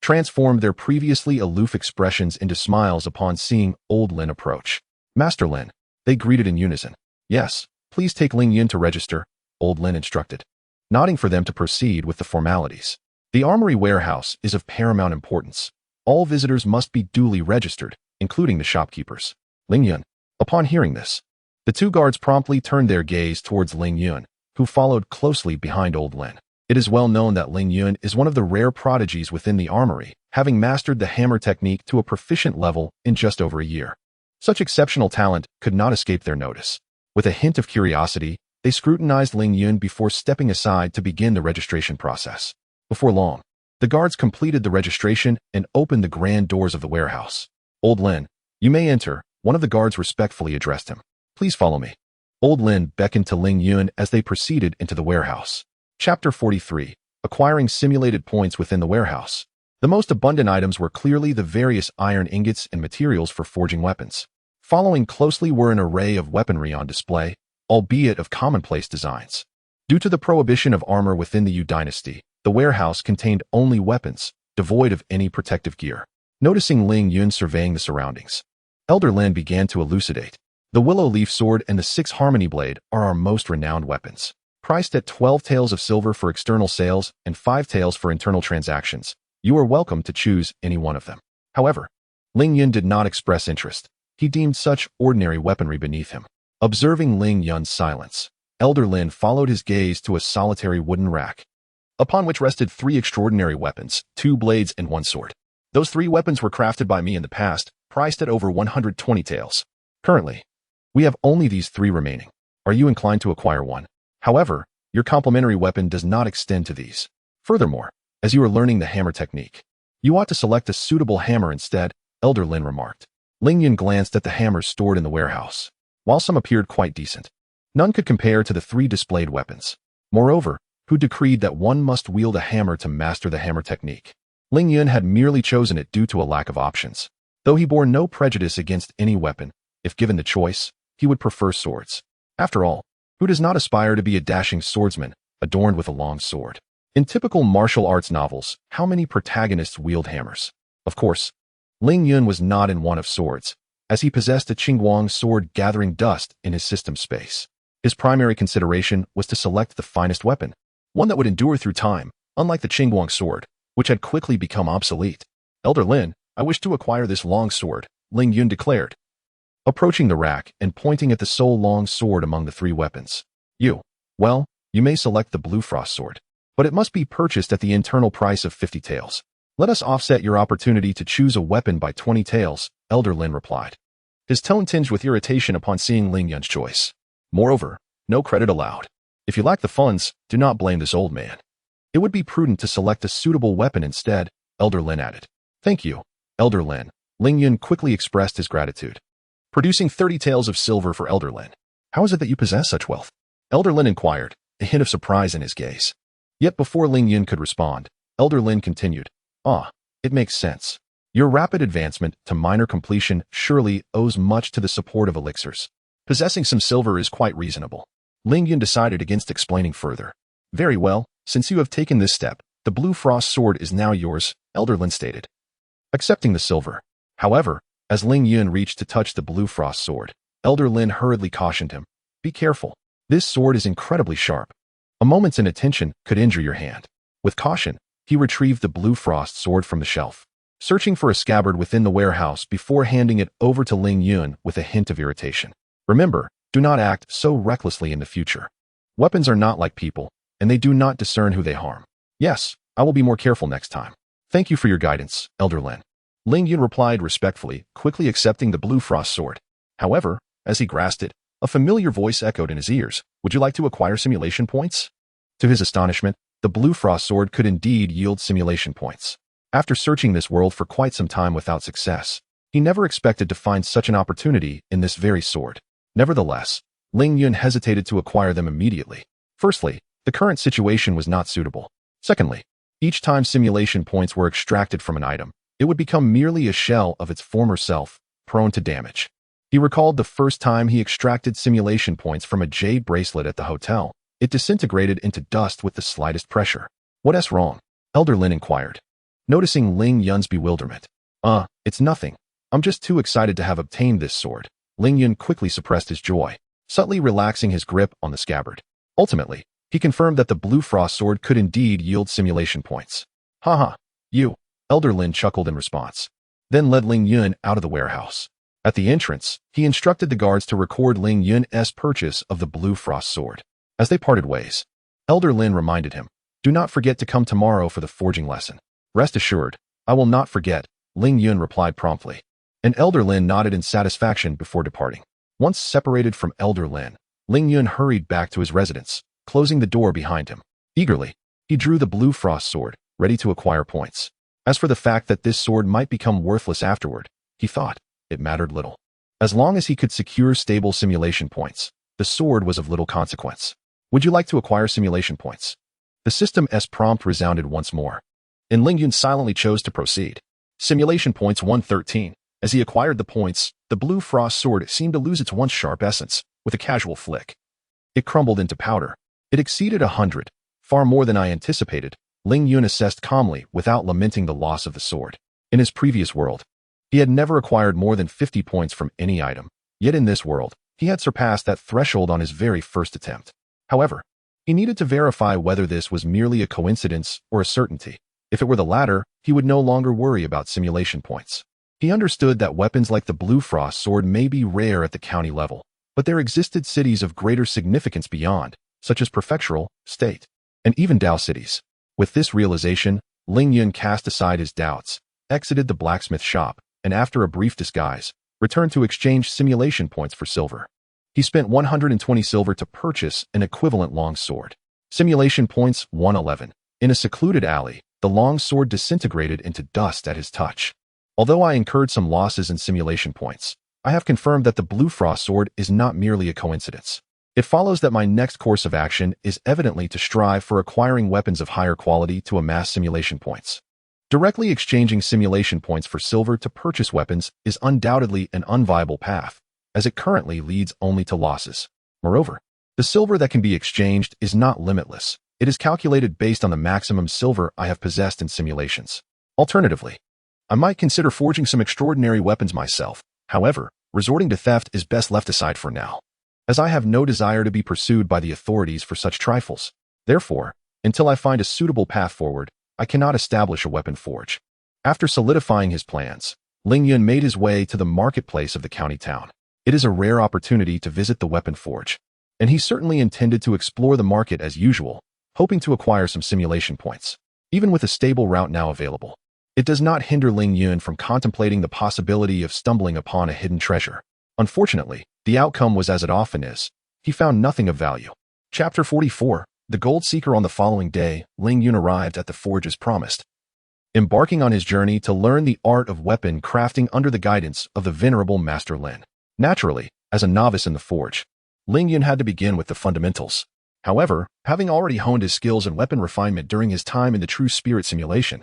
transformed their previously aloof expressions into smiles upon seeing Old Lin approach. Master Lin, they greeted in unison. Yes, please take Ling Yun to register, Old Lin instructed, nodding for them to proceed with the formalities. The armory warehouse is of paramount importance. All visitors must be duly registered, including the shopkeepers. Ling Yun. Upon hearing this, the two guards promptly turned their gaze towards Ling Yun, who followed closely behind Old Lin. It is well known that Ling Yun is one of the rare prodigies within the armory, having mastered the hammer technique to a proficient level in just over a year. Such exceptional talent could not escape their notice. With a hint of curiosity, they scrutinized Ling Yun before stepping aside to begin the registration process. Before long, the guards completed the registration and opened the grand doors of the warehouse. Old Lin, you may enter, one of the guards respectfully addressed him. Please follow me. Old Lin beckoned to Ling Yun as they proceeded into the warehouse. Chapter 43. Acquiring simulated points within the warehouse. The most abundant items were clearly the various iron ingots and materials for forging weapons. Following closely were an array of weaponry on display, albeit of commonplace designs. Due to the prohibition of armor within the Yu dynasty, the warehouse contained only weapons, devoid of any protective gear. Noticing Ling Yun surveying the surroundings, Elder Lin began to elucidate. The willow leaf sword and the 6 harmony blade are our most renowned weapons. Priced at 12 taels of silver for external sales and 5 taels for internal transactions, you are welcome to choose any one of them. However, Ling Yun did not express interest. He deemed such ordinary weaponry beneath him. Observing Ling Yun's silence, Elder Lin followed his gaze to a solitary wooden rack, upon which rested 3 extraordinary weapons, 2 blades and 1 sword. Those 3 weapons were crafted by me in the past, priced at over 120 taels. Currently, we have only these 3 remaining. Are you inclined to acquire one? However, your complementary weapon does not extend to these. Furthermore, as you are learning the hammer technique, you ought to select a suitable hammer instead, Elder Lin remarked. Ling Yun glanced at the hammers stored in the warehouse. While some appeared quite decent, none could compare to the 3 displayed weapons. Moreover, who decreed that one must wield a hammer to master the hammer technique? Ling Yun had merely chosen it due to a lack of options. Though he bore no prejudice against any weapon, if given the choice, he would prefer swords. After all, who does not aspire to be a dashing swordsman, adorned with a long sword? In typical martial arts novels, how many protagonists wield hammers? Of course, Ling Yun was not in one of swords, as he possessed a Qingguang sword gathering dust in his system space. His primary consideration was to select the finest weapon, one that would endure through time, unlike the Qingguang sword, which had quickly become obsolete. Elder Lin, I wish to acquire this long sword, Ling Yun declared, approaching the rack and pointing at the sole long sword among the 3 weapons. You may select the Blue Frost sword, but it must be purchased at the internal price of 50 taels. Let us offset your opportunity to choose a weapon by 20 taels, Elder Lin replied, his tone tinged with irritation upon seeing Ling Yun's choice. Moreover, no credit allowed. If you lack the funds, do not blame this old man. It would be prudent to select a suitable weapon instead, Elder Lin added. Thank you, Elder Lin. Ling Yun quickly expressed his gratitude, producing 30 taels of silver for Elder Lin. How is it that you possess such wealth? Elder Lin inquired, a hint of surprise in his gaze. Yet before Ling Yun could respond, Elder Lin continued, it makes sense. Your rapid advancement to minor completion surely owes much to the support of elixirs. Possessing some silver is quite reasonable. Ling Yun decided against explaining further. Very well, since you have taken this step, the Blue Frost sword is now yours, Elder Lin stated, accepting the silver. However, as Ling Yun reached to touch the Blue Frost sword, Elder Lin hurriedly cautioned him. Be careful. This sword is incredibly sharp. A moment's inattention could injure your hand. With caution, he retrieved the Blue Frost sword from the shelf, searching for a scabbard within the warehouse before handing it over to Ling Yun with a hint of irritation. Remember, do not act so recklessly in the future. Weapons are not like people, and they do not discern who they harm. Yes, I will be more careful next time. Thank you for your guidance, Elder Lin. Ling Yun replied respectfully, quickly accepting the Blue Frost sword. However, as he grasped it, a familiar voice echoed in his ears. Would you like to acquire simulation points? To his astonishment, the Blue Frost sword could indeed yield simulation points. After searching this world for quite some time without success, he never expected to find such an opportunity in this very sword. Nevertheless, Ling Yun hesitated to acquire them immediately. Firstly, the current situation was not suitable. Secondly, each time simulation points were extracted from an item, it would become merely a shell of its former self, prone to damage. He recalled the first time he extracted simulation points from a jade bracelet at the hotel. It disintegrated into dust with the slightest pressure. "What's wrong?" Elder Lin inquired, noticing Ling Yun's bewilderment. It's nothing. I'm just too excited to have obtained this sword." Ling Yun quickly suppressed his joy, subtly relaxing his grip on the scabbard. Ultimately, he confirmed that the Blue Frost sword could indeed yield simulation points. "Haha, you," Elder Lin chuckled in response, then led Ling Yun out of the warehouse. At the entrance, he instructed the guards to record Ling Yun's purchase of the Blue Frost sword. As they parted ways, Elder Lin reminded him, "Do not forget to come tomorrow for the forging lesson." "Rest assured, I will not forget," Ling Yun replied promptly, and Elder Lin nodded in satisfaction before departing. Once separated from Elder Lin, Ling Yun hurried back to his residence, closing the door behind him. Eagerly, he drew the Blue Frost sword, ready to acquire points. As for the fact that this sword might become worthless afterward, he thought it mattered little. As long as he could secure stable simulation points, the sword was of little consequence. "Would you like to acquire simulation points?" The system's prompt resounded once more, and Ling Yun silently chose to proceed. Simulation points 113. As he acquired the points, the Blue Frost sword seemed to lose its once sharp essence. With a casual flick, it crumbled into powder. It exceeded 100, far more than I anticipated, Ling Yun assessed calmly without lamenting the loss of the sword. In his previous world, he had never acquired more than 50 points from any item, yet in this world, he had surpassed that threshold on his very first attempt. However, he needed to verify whether this was merely a coincidence or a certainty. If it were the latter, he would no longer worry about simulation points. He understood that weapons like the Blue Frost sword may be rare at the county level, but there existed cities of greater significance beyond, such as prefectural, state, and even Dao cities. With this realization, Ling Yun cast aside his doubts, exited the blacksmith shop, and after a brief disguise, returned to exchange simulation points for silver. He spent 120 silver to purchase an equivalent long sword. Simulation points 111. In a secluded alley, the long sword disintegrated into dust at his touch. "Although I incurred some losses in simulation points, I have confirmed that the Blue Frost sword is not merely a coincidence. It follows that my next course of action is evidently to strive for acquiring weapons of higher quality to amass simulation points. Directly exchanging simulation points for silver to purchase weapons is undoubtedly an unviable path, as it currently leads only to losses. Moreover, the silver that can be exchanged is not limitless. It is calculated based on the maximum silver I have possessed in simulations. Alternatively, I might consider forging some extraordinary weapons myself. However, resorting to theft is best left aside for now, as I have no desire to be pursued by the authorities for such trifles. Therefore, until I find a suitable path forward, I cannot establish a weapon forge." After solidifying his plans, Ling Yun made his way to the marketplace of the county town. It is a rare opportunity to visit the weapon forge, and he certainly intended to explore the market as usual, hoping to acquire some simulation points. Even with a stable route now available, it does not hinder Ling Yun from contemplating the possibility of stumbling upon a hidden treasure. Unfortunately, the outcome was as it often is. He found nothing of value. Chapter 44. The Gold Seeker. On the following day, Ling Yun arrived at the forge as promised, embarking on his journey to learn the art of weapon crafting under the guidance of the venerable Master Lin. Naturally, as a novice in the forge, Ling Yun had to begin with the fundamentals. However, having already honed his skills in weapon refinement during his time in the True Spirit simulation,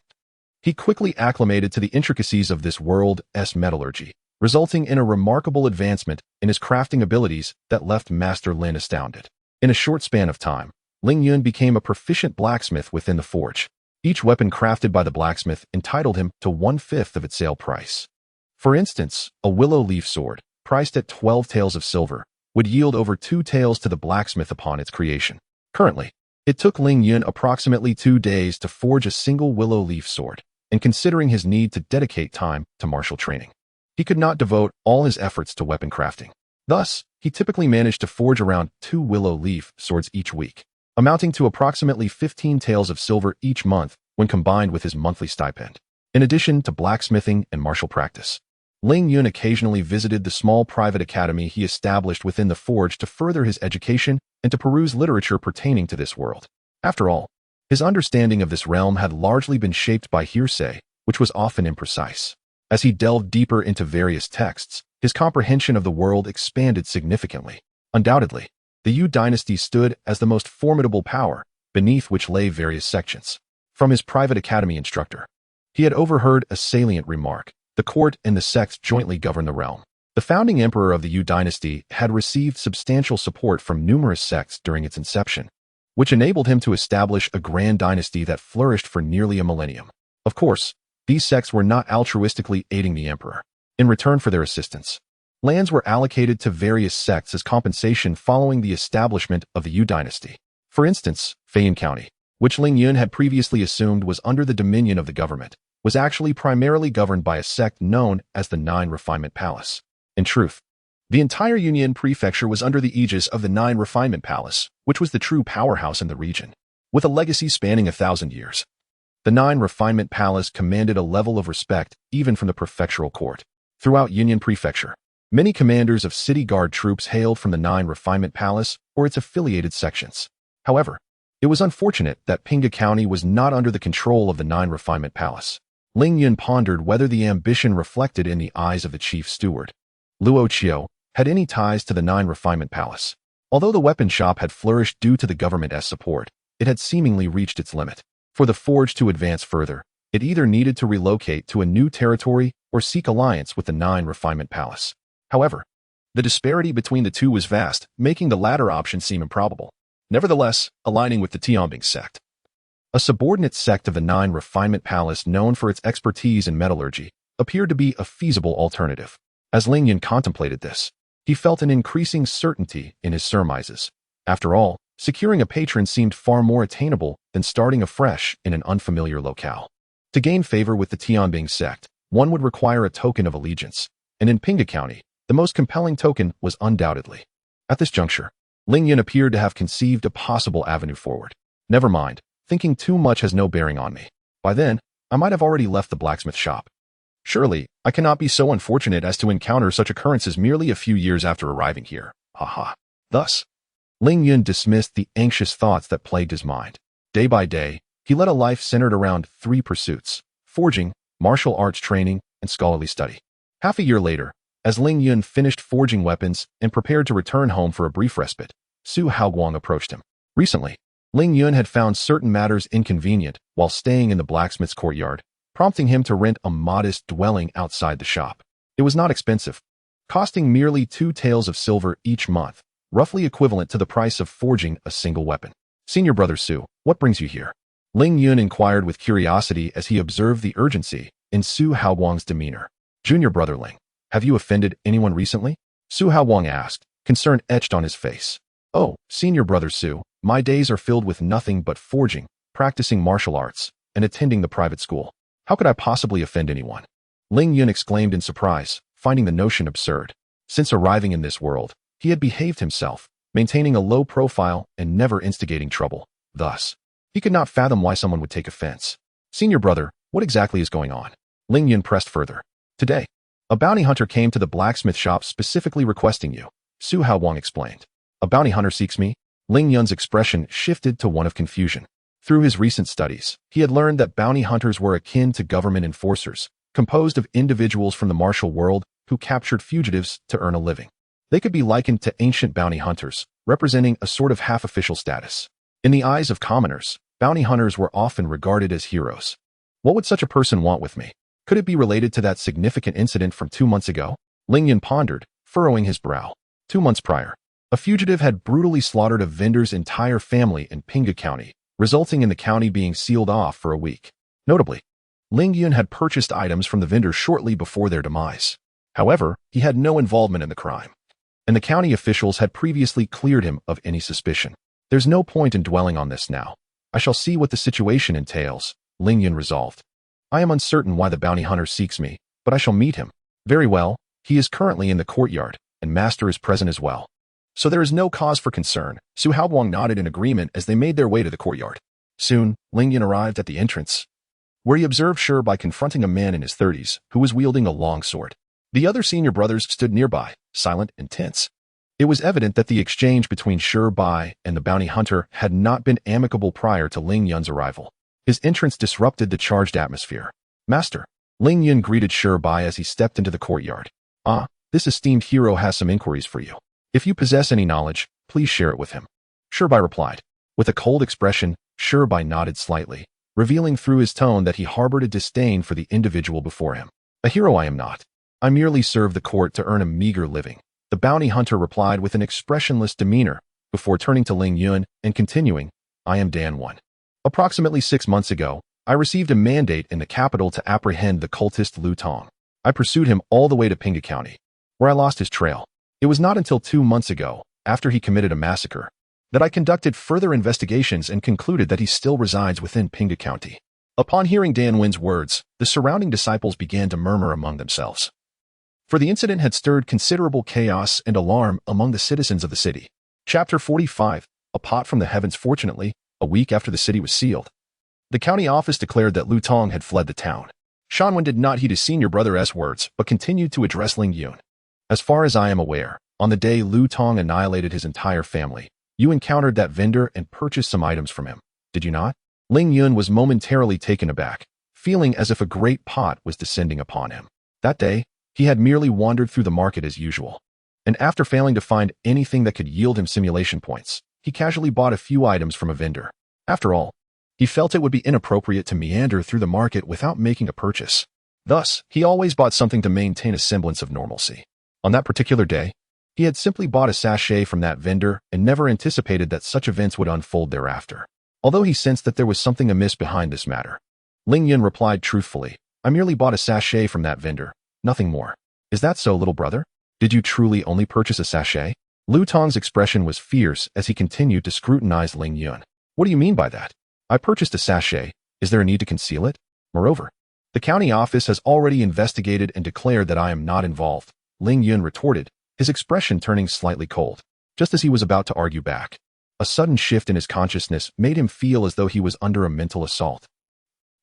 he quickly acclimated to the intricacies of this world's metallurgy, resulting in a remarkable advancement in his crafting abilities that left Master Lin astounded. In a short span of time, Ling Yun became a proficient blacksmith within the forge. Each weapon crafted by the blacksmith entitled him to 1/5 of its sale price. For instance, a willow leaf sword, priced at 12 taels of silver, would yield over 2 taels to the blacksmith upon its creation. Currently, it took Ling Yun approximately 2 days to forge a single willow leaf sword, and considering his need to dedicate time to martial training, he could not devote all his efforts to weapon crafting. Thus, he typically managed to forge around 2 willow leaf swords each week, amounting to approximately 15 taels of silver each month when combined with his monthly stipend. In addition to blacksmithing and martial practice, Ling Yun occasionally visited the small private academy he established within the forge to further his education and to peruse literature pertaining to this world. After all, his understanding of this realm had largely been shaped by hearsay, which was often imprecise. As he delved deeper into various texts, his comprehension of the world expanded significantly. Undoubtedly, the Yu dynasty stood as the most formidable power, beneath which lay various sections. From his private academy instructor, He had overheard a salient remark. The court and the sects jointly govern the realm. The founding emperor of the Yu dynasty had received substantial support from numerous sects during its inception, which enabled him to establish a grand dynasty that flourished for nearly a millennium. Of course, these sects were not altruistically aiding the emperor. In return for their assistance, lands were allocated to various sects as compensation following the establishment of the Yu dynasty. For instance, Feiyan County, which Ling Yun had previously assumed was under the dominion of the government, was actually primarily governed by a sect known as the Nine Refinement Palace. In truth, the entire Yunyan prefecture was under the aegis of the Nine Refinement Palace, which was the true powerhouse in the region, with a legacy spanning 1,000 years. The Nine Refinement Palace commanded a level of respect even from the prefectural court. Throughout Yunyan Prefecture, many commanders of city guard troops hailed from the Nine Refinement Palace or its affiliated sections. Luoqiao, it was unfortunate that Pinga County was not under the control of the Nine Refinement Palace. Ling Yun pondered whether the ambition reflected in the eyes of the chief steward, Luoqiao, had any ties to the Nine Refinement Palace. Although the weapon shop had flourished due to the government's support, it had seemingly reached its limit. For the forge to advance further, it either needed to relocate to a new territory or seek alliance with the Nine Refinement Palace. However, the disparity between the two was vast, making the latter option seem improbable. Nevertheless, aligning with the Tianbing sect, a subordinate sect of the Nine Refinement Palace known for its expertise in metallurgy, appeared to be a feasible alternative. As Ling Yun contemplated this, he felt an increasing certainty in his surmises. After all, securing a patron seemed far more attainable than starting afresh in an unfamiliar locale. To gain favor with the Tianbing sect, one would require a token of allegiance, and in Pinga County, the most compelling token was undoubtedly. At this juncture, Ling Yun appeared to have conceived a possible avenue forward. Never mind, thinking too much has no bearing on me. By then, I might have already left the blacksmith shop. Surely, I cannot be so unfortunate as to encounter such occurrences merely a few years after arriving here. Haha. Thus, Ling Yun dismissed the anxious thoughts that plagued his mind. Day by day, he led a life centered around 3 pursuits: forging, martial arts training, and scholarly study. Half a year later, as Ling Yun finished forging weapons and prepared to return home for a brief respite, Su Haoguang approached him. Recently, Ling Yun had found certain matters inconvenient while staying in the blacksmith's courtyard, prompting him to rent a modest dwelling outside the shop. It was not expensive, costing merely 2 taels of silver each month, roughly equivalent to the price of forging a single weapon. "Senior brother Su, what brings you here?" Ling Yun inquired with curiosity as he observed the urgency in Su Haoguang's demeanor. "Junior brother Ling, have you offended anyone recently?" Su Haoguang asked, concern etched on his face. "Oh, senior brother Su, my days are filled with nothing but forging, practicing martial arts, and attending the private school. How could I possibly offend anyone?" Ling Yun exclaimed in surprise, finding the notion absurd. Since arriving in this world, he had behaved himself, maintaining a low profile and never instigating trouble. Thus, he could not fathom why someone would take offense. "Senior brother, what exactly is going on?" Ling Yun pressed further. "Today, a bounty hunter came to the blacksmith shop specifically requesting you," Su Haoguang explained. "A bounty hunter seeks me?" Ling Yun's expression shifted to one of confusion. Through his recent studies, he had learned that bounty hunters were akin to government enforcers, composed of individuals from the martial world who captured fugitives to earn a living. They could be likened to ancient bounty hunters, representing a sort of half-official status. In the eyes of commoners, bounty hunters were often regarded as heroes. What would such a person want with me? Could it be related to that significant incident from 2 months ago? Ling Yun pondered, furrowing his brow. 2 months prior, a fugitive had brutally slaughtered a vendor's entire family in Pinga County, resulting in the county being sealed off for a week. Notably, Ling Yun had purchased items from the vendor shortly before their demise. However, he had no involvement in the crime, and the county officials had previously cleared him of any suspicion. "There's no point in dwelling on this now. I shall see what the situation entails," Ling Yun resolved. "I am uncertain why the bounty hunter seeks me, but I shall meet him. Very well, he is currently in the courtyard, and master is present as well. So there is no cause for concern." Su Haoguang nodded in agreement as they made their way to the courtyard. Soon, Ling Yun arrived at the entrance, where he observed Shi by confronting a man in his 30s who was wielding a long sword. The other senior brothers stood nearby, silent and tense. It was evident that the exchange between Shi and the bounty hunter had not been amicable prior to Ling Yun's arrival. His entrance disrupted the charged atmosphere. "Master," Ling Yun greeted Shi as he stepped into the courtyard. "Ah, this esteemed hero has some inquiries for you. If you possess any knowledge, please share it with him." Shi replied. With a cold expression, Shi nodded slightly. revealing through his tone that he harbored a disdain for the individual before him. A hero I am not. I merely serve the court to earn a meager living, the bounty hunter replied with an expressionless demeanor, before turning to Ling Yun and continuing, I am Dan 1. Approximately 6 months ago, I received a mandate in the capital to apprehend the cultist Lu Tong. I pursued him all the way to Pinga County, where I lost his trail. It was not until 2 months ago, after he committed a massacre, that I conducted further investigations and concluded that he still resides within Pinga County. Upon hearing Dan Wen's words, the surrounding disciples began to murmur among themselves. For the incident had stirred considerable chaos and alarm among the citizens of the city. Chapter 45, A Pot from the Heavens. Fortunately, a week after the city was sealed, the county office declared that Lu Tong had fled the town. Shanwen did not heed his senior brother's words, but continued to address Ling Yun. As far as I am aware, on the day Lu Tong annihilated his entire family, you encountered that vendor and purchased some items from him, did you not? Ling Yun was momentarily taken aback, feeling as if a great pot was descending upon him. That day, he had merely wandered through the market as usual, and after failing to find anything that could yield him simulation points, he casually bought a few items from a vendor. After all, he felt it would be inappropriate to meander through the market without making a purchase. Thus, he always bought something to maintain a semblance of normalcy. On that particular day, he had simply bought a sachet from that vendor and never anticipated that such events would unfold thereafter. Although he sensed that there was something amiss behind this matter, Ling Yun replied truthfully, I merely bought a sachet from that vendor, nothing more. Is that so, little brother? Did you truly only purchase a sachet? Lu Tong's expression was fierce as he continued to scrutinize Ling Yun. What do you mean by that? I purchased a sachet. Is there a need to conceal it? Moreover, the county office has already investigated and declared that I am not involved, Ling Yun retorted, his expression turning slightly cold. Just as he was about to argue back, a sudden shift in his consciousness made him feel as though he was under a mental assault.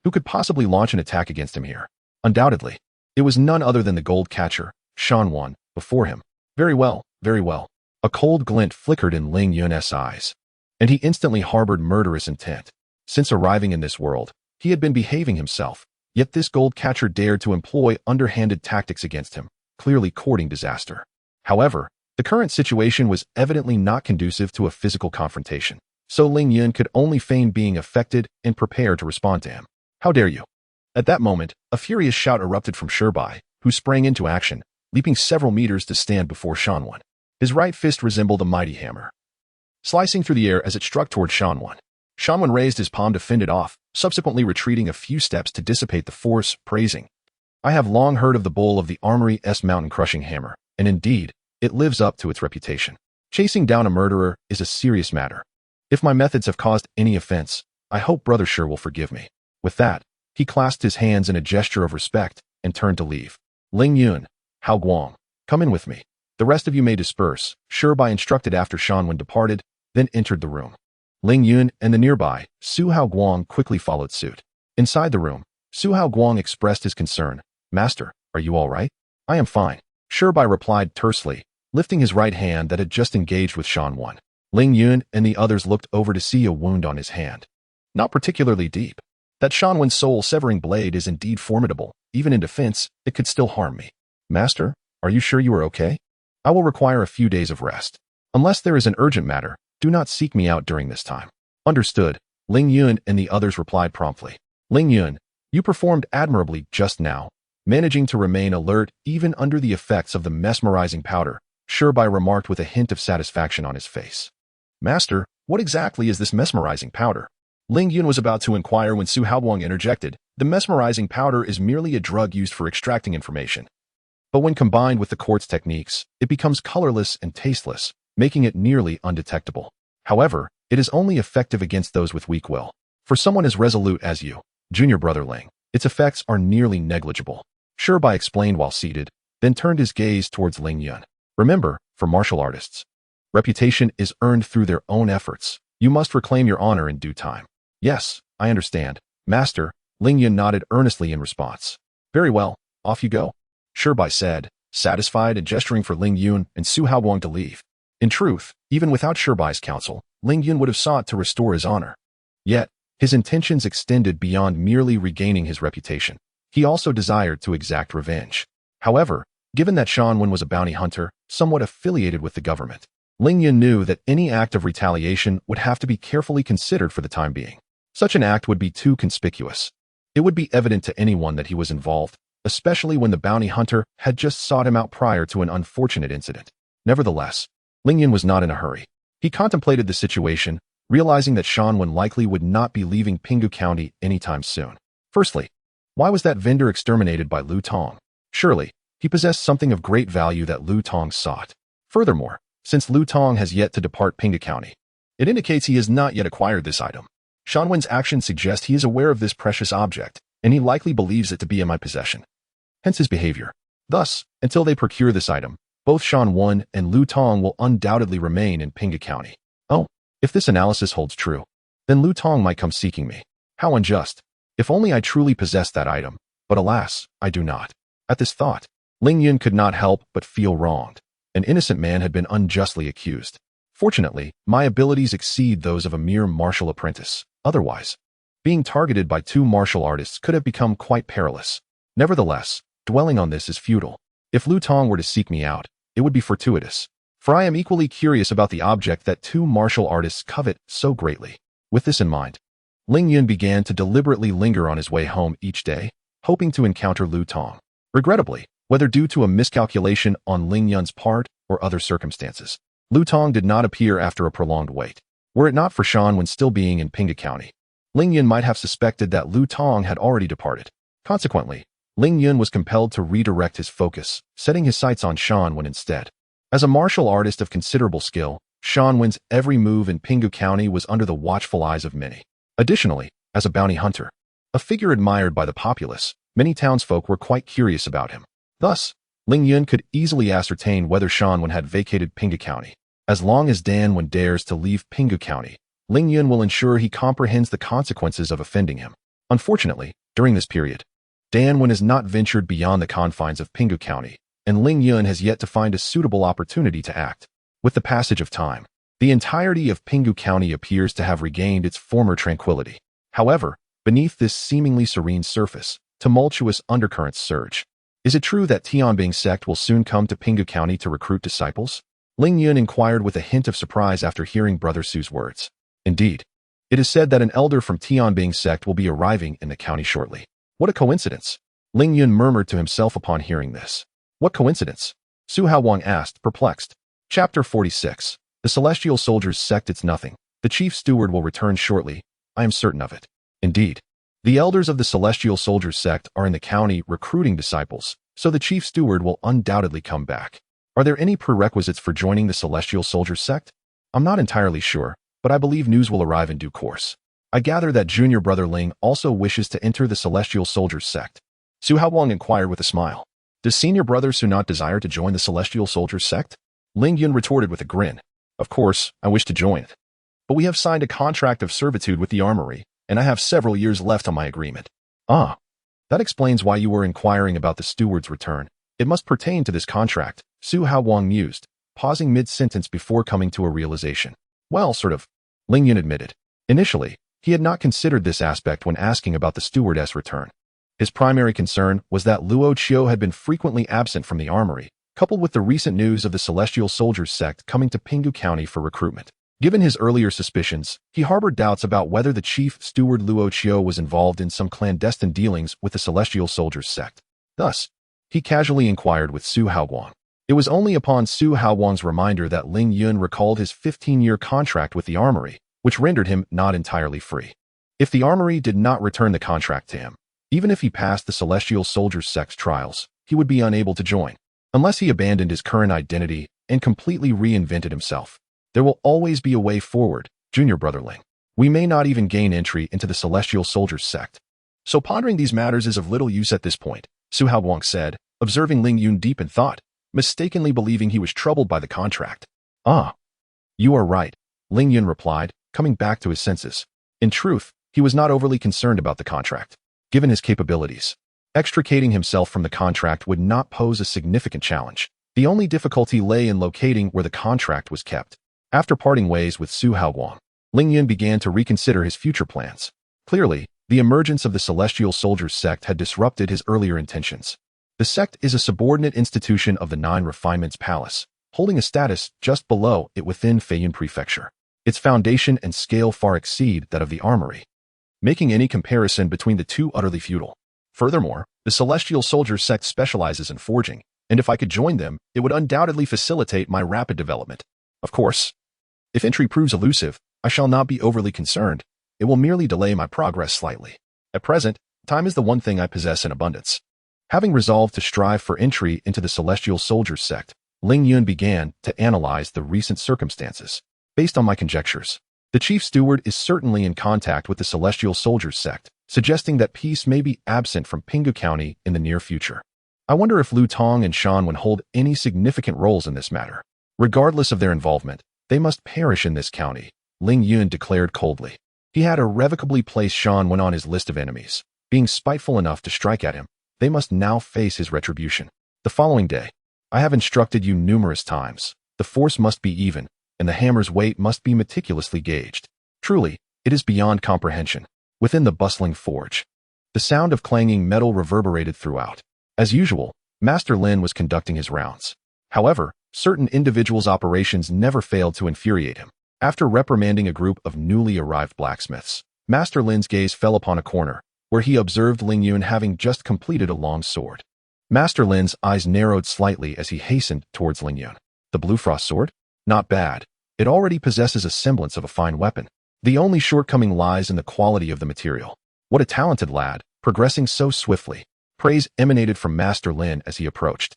Who could possibly launch an attack against him here? Undoubtedly, it was none other than the gold catcher, Shanwen, before him. Very well, very well. A cold glint flickered in Ling Yun's eyes, and he instantly harbored murderous intent. Since arriving in this world, he had been behaving himself, yet this gold catcher dared to employ underhanded tactics against him, clearly courting disaster. However, the current situation was evidently not conducive to a physical confrontation, so Ling Yun could only feign being affected and prepare to respond to him. How dare you? At that moment, a furious shout erupted from Shirbai, who sprang into action, leaping several meters to stand before Shanwen. His right fist resembled a mighty hammer, slicing through the air as it struck toward Shanwen. Shanwen raised his palm to fend it off, subsequently retreating a few steps to dissipate the force, praising, I have long heard of the bull of the Armory's mountain-crushing hammer, and indeed, it lives up to its reputation. Chasing down a murderer is a serious matter. If my methods have caused any offense, I hope Brother Shir will forgive me. With that, he clasped his hands in a gesture of respect and turned to leave. Ling Yun, Hao Guang, come in with me. The rest of you may disperse, Shirbai instructed after Shanwen departed, then entered the room. Ling Yun and the nearby, Su Hao Guang quickly followed suit. Inside the room, Su Hao Guang expressed his concern. Master, are you all right? I am fine, Shirbai replied tersely, lifting his right hand that had just engaged with Shanwen. Ling Yun and the others looked over to see a wound on his hand. Not particularly deep. That Shanwen's soul-severing blade is indeed formidable. Even in defense, it could still harm me. Master, are you sure you are okay? I will require a few days of rest. Unless there is an urgent matter, do not seek me out during this time. Understood, Ling Yun and the others replied promptly. Ling Yun, you performed admirably just now, managing to remain alert even under the effects of the mesmerizing powder, Shirbai remarked with a hint of satisfaction on his face. Master, what exactly is this mesmerizing powder? Ling Yun was about to inquire when Su Haoguang interjected. The mesmerizing powder is merely a drug used for extracting information. But when combined with the quartz techniques, it becomes colorless and tasteless, making it nearly undetectable. However, it is only effective against those with weak will. For someone as resolute as you, junior brother Ling, its effects are nearly negligible. Shirbai explained while seated, then turned his gaze towards Ling Yun. Remember, for martial artists, reputation is earned through their own efforts. You must reclaim your honor in due time. Yes, I understand, Master, Ling Yun nodded earnestly in response. Very well, off you go, Shirbai said, satisfied and gesturing for Ling Yun and Su Haoguang to leave. In truth, even without Shirbai's counsel, Ling Yun would have sought to restore his honor. Yet, his intentions extended beyond merely regaining his reputation. He also desired to exact revenge. However, given that Shanwen was a bounty hunter, somewhat affiliated with the government, Ling Yun knew that any act of retaliation would have to be carefully considered for the time being. Such an act would be too conspicuous. It would be evident to anyone that he was involved, especially when the bounty hunter had just sought him out prior to an unfortunate incident. Nevertheless, Ling Yun was not in a hurry. He contemplated the situation, realizing that Shan Wen likely would not be leaving Pinggu County anytime soon. Firstly, why was that vendor exterminated by Lu Tong? Surely, he possessed something of great value that Lu Tong sought. Furthermore, since Lu Tong has yet to depart Pinggu County, it indicates he has not yet acquired this item. Shan Wen's actions suggest he is aware of this precious object, and he likely believes it to be in my possession. Hence his behavior. Thus, until they procure this item, both Shan Wen and Lu Tong will undoubtedly remain in Pinggu County. Oh, if this analysis holds true, then Lu Tong might come seeking me. How unjust. If only I truly possessed that item, but alas, I do not. At this thought, Ling Yun could not help but feel wronged. An innocent man had been unjustly accused. Fortunately, my abilities exceed those of a mere martial apprentice. Otherwise, being targeted by two martial artists could have become quite perilous. Nevertheless, dwelling on this is futile. If Lu Tong were to seek me out, it would be fortuitous, for I am equally curious about the object that two martial artists covet so greatly. With this in mind, Ling Yun began to deliberately linger on his way home each day, hoping to encounter Lu Tong. Regrettably, whether due to a miscalculation on Ling Yun's part or other circumstances, Lu Tong did not appear after a prolonged wait. Were it not for Shan Wen still being in Pinggu County, Ling Yun might have suspected that Lu Tong had already departed. Consequently, Ling Yun was compelled to redirect his focus, setting his sights on Shan Wen instead. As a martial artist of considerable skill, Shan Wen's every move in Pinggu County was under the watchful eyes of many. Additionally, as a bounty hunter, a figure admired by the populace, many townsfolk were quite curious about him. Thus, Ling Yun could easily ascertain whether Shan Wen had vacated Pinggu County. As long as Dan Wen dares to leave Pinggu County, Ling Yun will ensure he comprehends the consequences of offending him. Unfortunately, during this period, Dan Wen has not ventured beyond the confines of Pinggu County, and Ling Yun has yet to find a suitable opportunity to act. With the passage of time, the entirety of Pinggu County appears to have regained its former tranquility. However, beneath this seemingly serene surface, tumultuous undercurrents surge. Is it true that Tianbing sect will soon come to Pinggu County to recruit disciples? Ling Yun inquired with a hint of surprise after hearing Brother Su's words. Indeed, it is said that an elder from Tianbing sect will be arriving in the county shortly. What a coincidence! Ling Yun murmured to himself upon hearing this. What coincidence? Su Haowang asked, perplexed. Chapter 46. The Celestial Soldiers sect. It's nothing. The chief steward will return shortly. I am certain of it. Indeed, the elders of the Celestial Soldiers sect are in the county recruiting disciples, so the chief steward will undoubtedly come back. Are there any prerequisites for joining the Celestial Soldiers sect? I'm not entirely sure, but I believe news will arrive in due course. I gather that junior brother Ling also wishes to enter the Celestial Soldiers sect. Su Haowang inquired with a smile. Does senior brother Su not desire to join the Celestial Soldiers sect? Ling Yun retorted with a grin. Of course, I wish to join it. But we have signed a contract of servitude with the armory, and I have several years left on my agreement. Ah, that explains why you were inquiring about the steward's return. It must pertain to this contract, Su Haowang mused, pausing mid-sentence before coming to a realization. Well, sort of, Ling Yun admitted. Initially, he had not considered this aspect when asking about the stewardess' return. His primary concern was that Luo Chiu had been frequently absent from the armory, coupled with the recent news of the Celestial Soldiers sect coming to Pinggu County for recruitment. Given his earlier suspicions, he harbored doubts about whether the chief steward Luo Chiu was involved in some clandestine dealings with the Celestial Soldiers sect. Thus, he casually inquired with Su Haowang. It was only upon Su Haowang's reminder that Ling Yun recalled his 15-year contract with the armory, which rendered him not entirely free. If the armory did not return the contract to him, even if he passed the Celestial Soldiers sect's trials, he would be unable to join. Unless he abandoned his current identity and completely reinvented himself, there will always be a way forward, junior brother Ling. We may not even gain entry into the Celestial Soldiers sect. So pondering these matters is of little use at this point, Su Haowang said, observing Ling Yun deep in thought, mistakenly believing he was troubled by the contract. Ah, you are right, Ling Yun replied, coming back to his senses. In truth, he was not overly concerned about the contract. Given his capabilities, extricating himself from the contract would not pose a significant challenge. The only difficulty lay in locating where the contract was kept. After parting ways with Su Haowang, Ling Yun began to reconsider his future plans. Clearly, the emergence of the Celestial Soldiers sect had disrupted his earlier intentions. The sect is a subordinate institution of the Nine Refinements Palace, holding a status just below it within Feiyun Prefecture. Its foundation and scale far exceed that of the armory. making any comparison between the two utterly futile. Furthermore, the Celestial Soldier sect specializes in forging, and if I could join them, it would undoubtedly facilitate my rapid development. Of course, if entry proves elusive, I shall not be overly concerned. It will merely delay my progress slightly. At present, time is the one thing I possess in abundance. Having resolved to strive for entry into the Celestial Soldiers sect, Ling Yun began to analyze the recent circumstances. Based on my conjectures, the Chief Steward is certainly in contact with the Celestial Soldiers sect, suggesting that peace may be absent from Pinggu County in the near future. I wonder if Lu Tong and Shan Wen hold any significant roles in this matter. Regardless of their involvement, they must perish in this county, Ling Yun declared coldly. He had irrevocably placed Shan Wen on his list of enemies. Being spiteful enough to strike at him, they must now face his retribution. The following day, I have instructed you numerous times. The force must be even, and the hammer's weight must be meticulously gauged. Truly, it is beyond comprehension. Within the bustling forge, the sound of clanging metal reverberated throughout. As usual, Master Lin was conducting his rounds. However, certain individuals' operations never failed to infuriate him. After reprimanding a group of newly arrived blacksmiths, Master Lin's gaze fell upon a corner, where he observed Ling Yun having just completed a long sword. Master Lin's eyes narrowed slightly as he hastened towards Ling Yun. The Blue Frost sword? Not bad. It already possesses a semblance of a fine weapon. The only shortcoming lies in the quality of the material. What a talented lad, progressing so swiftly. Praise emanated from Master Lin as he approached,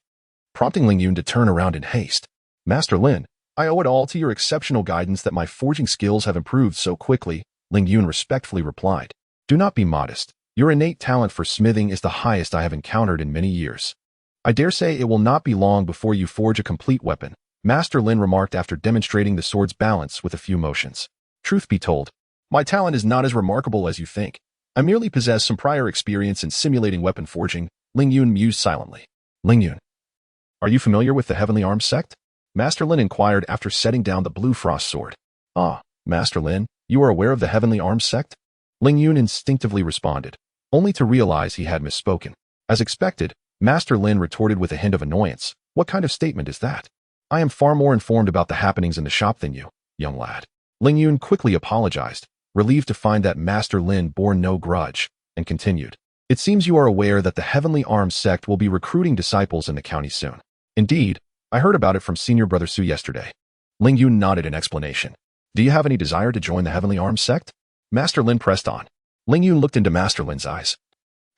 prompting Ling Yun to turn around in haste. Master Lin, I owe it all to your exceptional guidance that my forging skills have improved so quickly, Ling Yun respectfully replied. Do not be modest. Your innate talent for smithing is the highest I have encountered in many years. I dare say it will not be long before you forge a complete weapon, Master Lin remarked after demonstrating the sword's balance with a few motions. Truth be told, my talent is not as remarkable as you think. I merely possess some prior experience in simulating weapon forging, Ling Yun mused silently. Ling Yun, are you familiar with the Heavenly Arms sect? Master Lin inquired after setting down the Blue Frost sword. Ah, Master Lin, you are aware of the Heavenly Arms sect? Ling Yun instinctively responded, only to realize he had misspoken. As expected, Master Lin retorted with a hint of annoyance. What kind of statement is that? I am far more informed about the happenings in the shop than you, young lad. Ling Yun quickly apologized, relieved to find that Master Lin bore no grudge, and continued. It seems you are aware that the Heavenly Arms sect will be recruiting disciples in the county soon. Indeed, I heard about it from Senior Brother Su yesterday. Ling Yun nodded in explanation. Do you have any desire to join the Heavenly Arms sect? Master Lin pressed on. Ling Yun looked into Master Lin's eyes,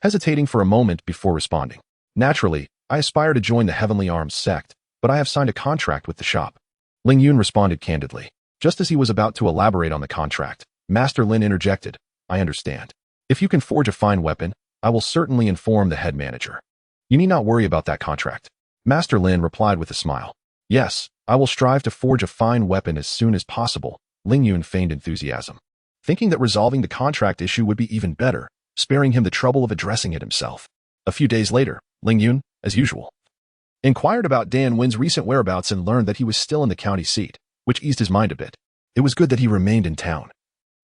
hesitating for a moment before responding. Naturally, I aspire to join the Heavenly Arms sect, but I have signed a contract with the shop. Ling Yun responded candidly. Just as he was about to elaborate on the contract, Master Lin interjected. I understand. If you can forge a fine weapon, I will certainly inform the head manager. You need not worry about that contract. Master Lin replied with a smile. Yes, I will strive to forge a fine weapon as soon as possible, Ling Yun feigned enthusiasm, thinking that resolving the contract issue would be even better, sparing him the trouble of addressing it himself. A few days later, Ling Yun, as usual, inquired about Dan Wen's recent whereabouts and learned that he was still in the county seat, which eased his mind a bit. It was good that he remained in town.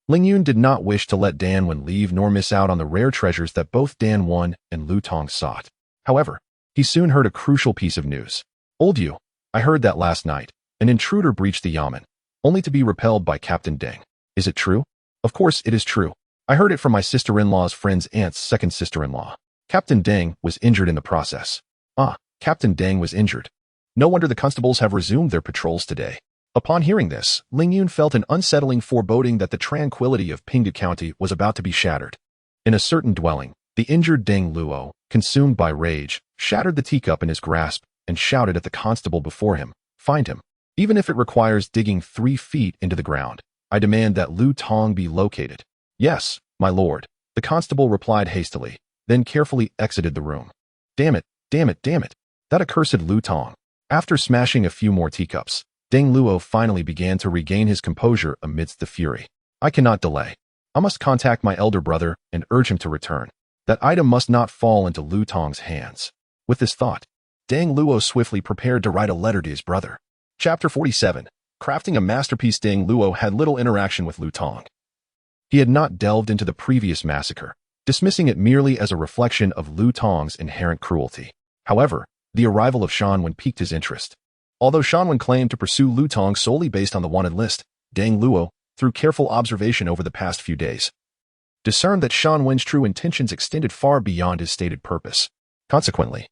Ling Yun did not wish to let Dan Wen leave nor miss out on the rare treasures that both Dan Wen and Lu Tong sought. However, he soon heard a crucial piece of news. Old Yu, I heard that last night, an intruder breached the yamen, only to be repelled by Captain Deng. Is it true? Of course it is true. I heard it from my sister-in-law's friend's aunt's second sister-in-law. Captain Deng was injured in the process. Ah, Captain Deng was injured. No wonder the constables have resumed their patrols today. Upon hearing this, Ling Yun felt an unsettling foreboding that the tranquility of Pingdu County was about to be shattered. In a certain dwelling, the injured Deng Luo, consumed by rage, shattered the teacup in his grasp and shouted at the constable before him, find him. Even if it requires digging 3 feet into the ground, I demand that Lu Tong be located. Yes, my lord, the constable replied hastily, then carefully exited the room. Damn it, damn it, damn it. That accursed Lu Tong. After smashing a few more teacups, Deng Luo finally began to regain his composure amidst the fury. I cannot delay. I must contact my elder brother and urge him to return. That item must not fall into Lu Tong's hands. With this thought, Deng Luo swiftly prepared to write a letter to his brother. Chapter 47. Crafting a masterpiece. Deng Luo had little interaction with Lu Tong. He had not delved into the previous massacre, dismissing it merely as a reflection of Lu Tong's inherent cruelty. However, the arrival of Shan Wen piqued his interest. Although Shan Wen claimed to pursue Lu Tong solely based on the wanted list, Deng Luo, through careful observation over the past few days, discerned that Shan Wen's true intentions extended far beyond his stated purpose. Consequently,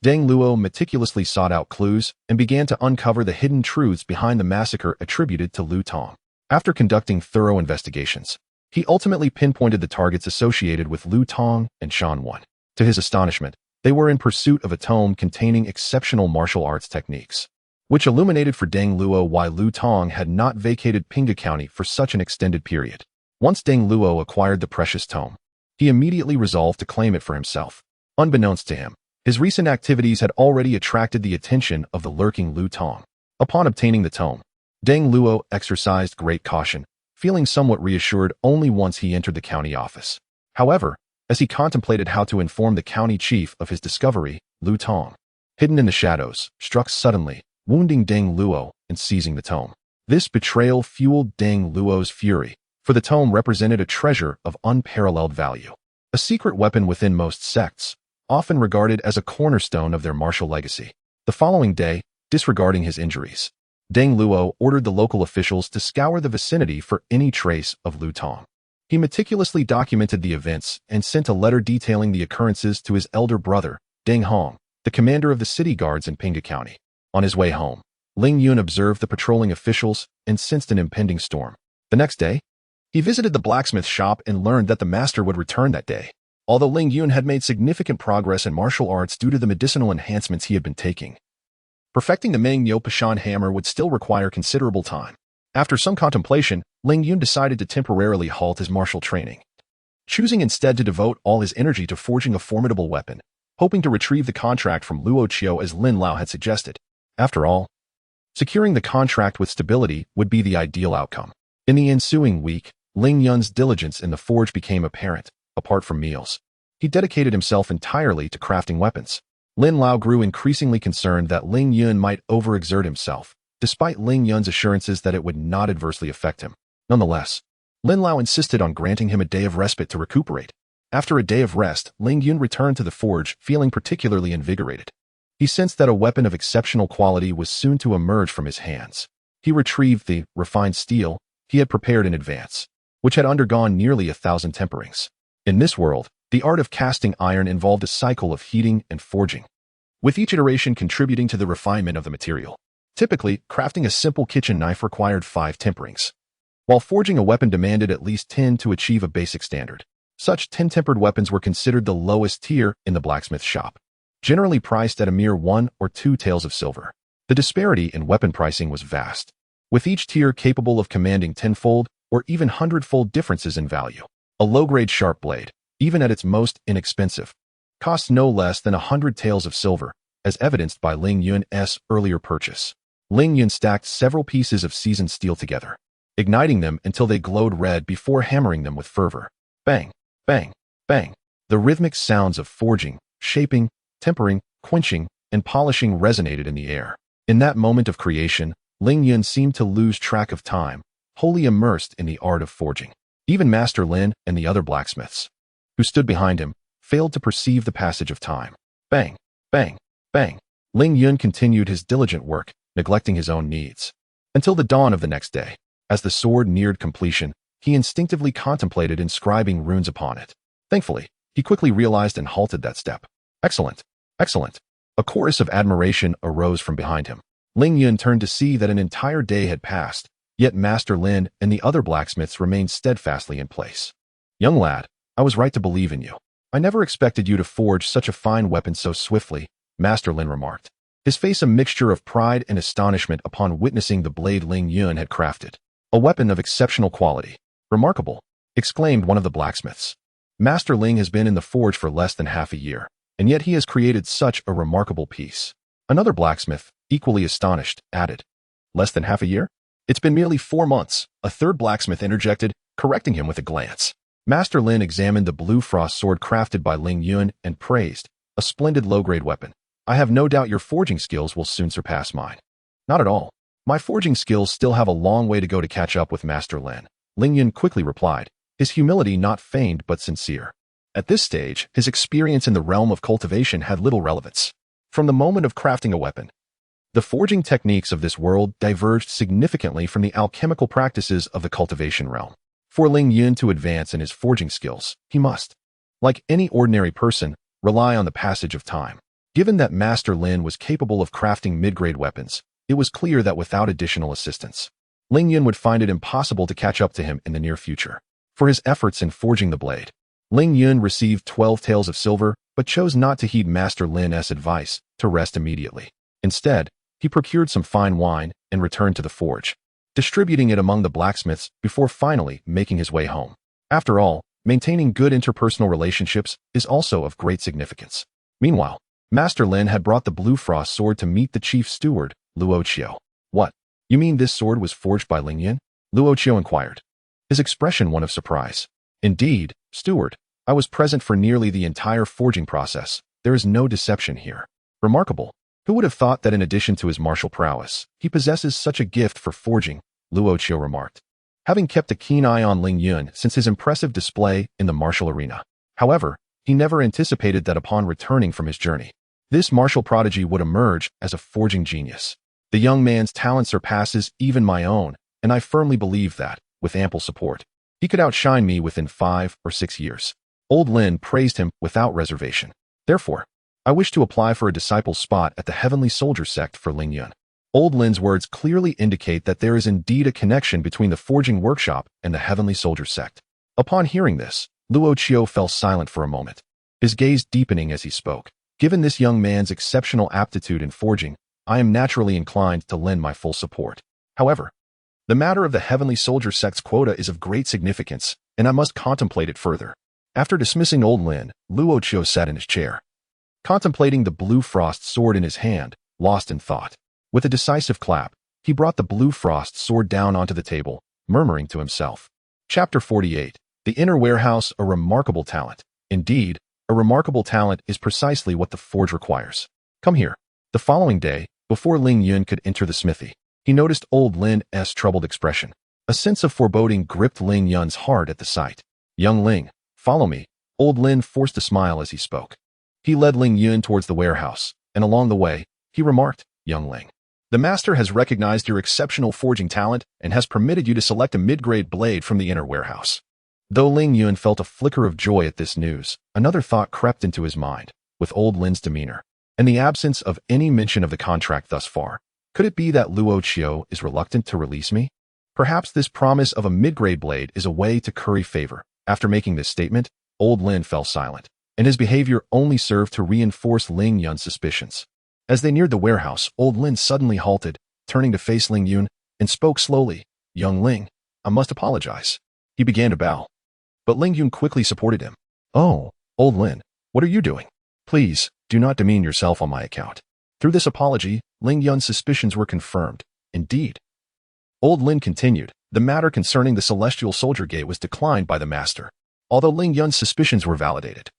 Deng Luo meticulously sought out clues and began to uncover the hidden truths behind the massacre attributed to Lu Tong. After conducting thorough investigations, he ultimately pinpointed the targets associated with Lu Tong and Shan Wen. To his astonishment, they were in pursuit of a tome containing exceptional martial arts techniques, which illuminated for Deng Luo why Lu Tong had not vacated Pinga County for such an extended period. Once Deng Luo acquired the precious tome, he immediately resolved to claim it for himself. Unbeknownst to him, his recent activities had already attracted the attention of the lurking Lu Tong. Upon obtaining the tome, Deng Luo exercised great caution, feeling somewhat reassured only once he entered the county office. However, as he contemplated how to inform the county chief of his discovery, Lu Tong, hidden in the shadows, struck suddenly, wounding Deng Luo and seizing the tome. This betrayal fueled Deng Luo's fury, for the tome represented a treasure of unparalleled value, a secret weapon within most sects, often regarded as a cornerstone of their martial legacy. The following day, disregarding his injuries, Deng Luo ordered the local officials to scour the vicinity for any trace of Lu Tong. He meticulously documented the events and sent a letter detailing the occurrences to his elder brother, Deng Hong, the commander of the city guards in Pinga County. On his way home, Ling Yun observed the patrolling officials and sensed an impending storm. The next day, he visited the blacksmith shop and learned that the master would return that day. Although Ling Yun had made significant progress in martial arts due to the medicinal enhancements he had been taking, perfecting the Meng Yo Pashan hammer would still require considerable time. After some contemplation, Ling Yun decided to temporarily halt his martial training, choosing instead to devote all his energy to forging a formidable weapon, hoping to retrieve the contract from Luo Qiu as Lin Lao had suggested. After all, securing the contract with stability would be the ideal outcome. In the ensuing week, Ling Yun's diligence in the forge became apparent. Apart from meals, he dedicated himself entirely to crafting weapons. Lin Lao grew increasingly concerned that Ling Yun might overexert himself, despite Ling Yun's assurances that it would not adversely affect him. Nonetheless, Lin Lao insisted on granting him a day of respite to recuperate. After a day of rest, Ling Yun returned to the forge, feeling particularly invigorated. He sensed that a weapon of exceptional quality was soon to emerge from his hands. He retrieved the refined steel he had prepared in advance, which had undergone nearly 1,000 temperings. In this world, the art of casting iron involved a cycle of heating and forging, with each iteration contributing to the refinement of the material. Typically, crafting a simple kitchen knife required 5 temperings, while forging a weapon demanded at least 10 to achieve a basic standard. Such 10-tempered weapons were considered the lowest tier in the blacksmith shop, generally priced at a mere 1 or 2 taels of silver. The disparity in weapon pricing was vast, with each tier capable of commanding 10-fold or even 100-fold differences in value. A low-grade sharp blade, even at its most inexpensive, cost no less than 100 taels of silver, as evidenced by Ling Yun's earlier purchase. Ling Yun stacked several pieces of seasoned steel together, igniting them until they glowed red before hammering them with fervor. Bang, bang, bang. The rhythmic sounds of forging, shaping, tempering, quenching, and polishing resonated in the air. In that moment of creation, Ling Yun seemed to lose track of time, wholly immersed in the art of forging. Even Master Lin and the other blacksmiths, who stood behind him, failed to perceive the passage of time. Bang, bang, bang. Ling Yun continued his diligent work, neglecting his own needs, until the dawn of the next day. As the sword neared completion, he instinctively contemplated inscribing runes upon it. Thankfully, he quickly realized and halted that step. Excellent, excellent. A chorus of admiration arose from behind him. Ling Yun turned to see that an entire day had passed, yet Master Lin and the other blacksmiths remained steadfastly in place. Young lad, I was right to believe in you. I never expected you to forge such a fine weapon so swiftly, Master Lin remarked, his face a mixture of pride and astonishment upon witnessing the blade Ling Yun had crafted. A weapon of exceptional quality. Remarkable, exclaimed one of the blacksmiths. Master Ling has been in the forge for less than half a year, and yet he has created such a remarkable piece. Another blacksmith, equally astonished, added, Less than half a year? It's been merely 4 months, a third blacksmith interjected, correcting him with a glance. Master Lin examined the blue frost sword crafted by Ling Yun and praised, a splendid low-grade weapon. I have no doubt your forging skills will soon surpass mine. Not at all. My forging skills still have a long way to go to catch up with Master Lin, Ling Yun quickly replied, his humility not feigned but sincere. At this stage, his experience in the realm of cultivation had little relevance. From the moment of crafting a weapon, the forging techniques of this world diverged significantly from the alchemical practices of the cultivation realm. For Ling Yun to advance in his forging skills, he must, like any ordinary person, rely on the passage of time. Given that Master Lin was capable of crafting mid-grade weapons, it was clear that without additional assistance, Ling Yun would find it impossible to catch up to him in the near future. For his efforts in forging the blade, Ling Yun received 12 taels of silver, but chose not to heed Master Lin's advice to rest immediately. Instead, he procured some fine wine and returned to the forge, distributing it among the blacksmiths before finally making his way home. After all, maintaining good interpersonal relationships is also of great significance. Meanwhile, Master Lin had brought the Blue Frost sword to meet the chief steward, Luo Qiu. What? You mean this sword was forged by Ling Yun? Luo Qiu inquired, his expression one of surprise. Indeed, steward, I was present for nearly the entire forging process. There is no deception here. Remarkable. Who would have thought that in addition to his martial prowess, he possesses such a gift for forging, Luo Qiu remarked, having kept a keen eye on Ling Yun since his impressive display in the martial arena. However, he never anticipated that upon returning from his journey, this martial prodigy would emerge as a forging genius. The young man's talent surpasses even my own, and I firmly believe that, with ample support, he could outshine me within 5 or 6 years. Old Lin praised him without reservation. Therefore, I wish to apply for a disciple's spot at the Heavenly Soldier sect for Ling Yun. Old Lin's words clearly indicate that there is indeed a connection between the forging workshop and the Heavenly Soldier sect. Upon hearing this, Luo Qiu fell silent for a moment, his gaze deepening as he spoke. Given this young man's exceptional aptitude in forging, I am naturally inclined to lend my full support. However, the matter of the Heavenly Soldier sect's quota is of great significance, and I must contemplate it further. After dismissing Old Lin, Luo Qiu sat in his chair, contemplating the Blue Frost sword in his hand, lost in thought. With a decisive clap, he brought the Blue Frost sword down onto the table, murmuring to himself. Chapter 48. The Inner Warehouse, a remarkable talent. Indeed, a remarkable talent is precisely what the forge requires. Come here. The following day, before Ling Yun could enter the smithy, he noticed Old Lin's troubled expression. A sense of foreboding gripped Ling Yun's heart at the sight. Young Ling, follow me. Old Lin forced a smile as he spoke. He led Ling Yun towards the warehouse, and along the way, he remarked, Young Ling, the master has recognized your exceptional forging talent and has permitted you to select a mid-grade blade from the inner warehouse. Though Ling Yun felt a flicker of joy at this news, another thought crept into his mind. With Old Lin's demeanor, and the absence of any mention of the contract thus far, could it be that Luo Qiu is reluctant to release me? Perhaps this promise of a mid-grade blade is a way to curry favor. After making this statement, Old Lin fell silent, and his behavior only served to reinforce Ling Yun's suspicions. As they neared the warehouse, Old Lin suddenly halted, turning to face Ling Yun, and spoke slowly. Young Ling, I must apologize. He began to bow, but Ling Yun quickly supported him. Oh, Old Lin, what are you doing? Please, do not demean yourself on my account. Through this apology, Ling Yun's suspicions were confirmed. Indeed. Old Lin continued, the matter concerning the Celestial Soldier Gate was declined by the master, although Ling Yun's suspicions were validated.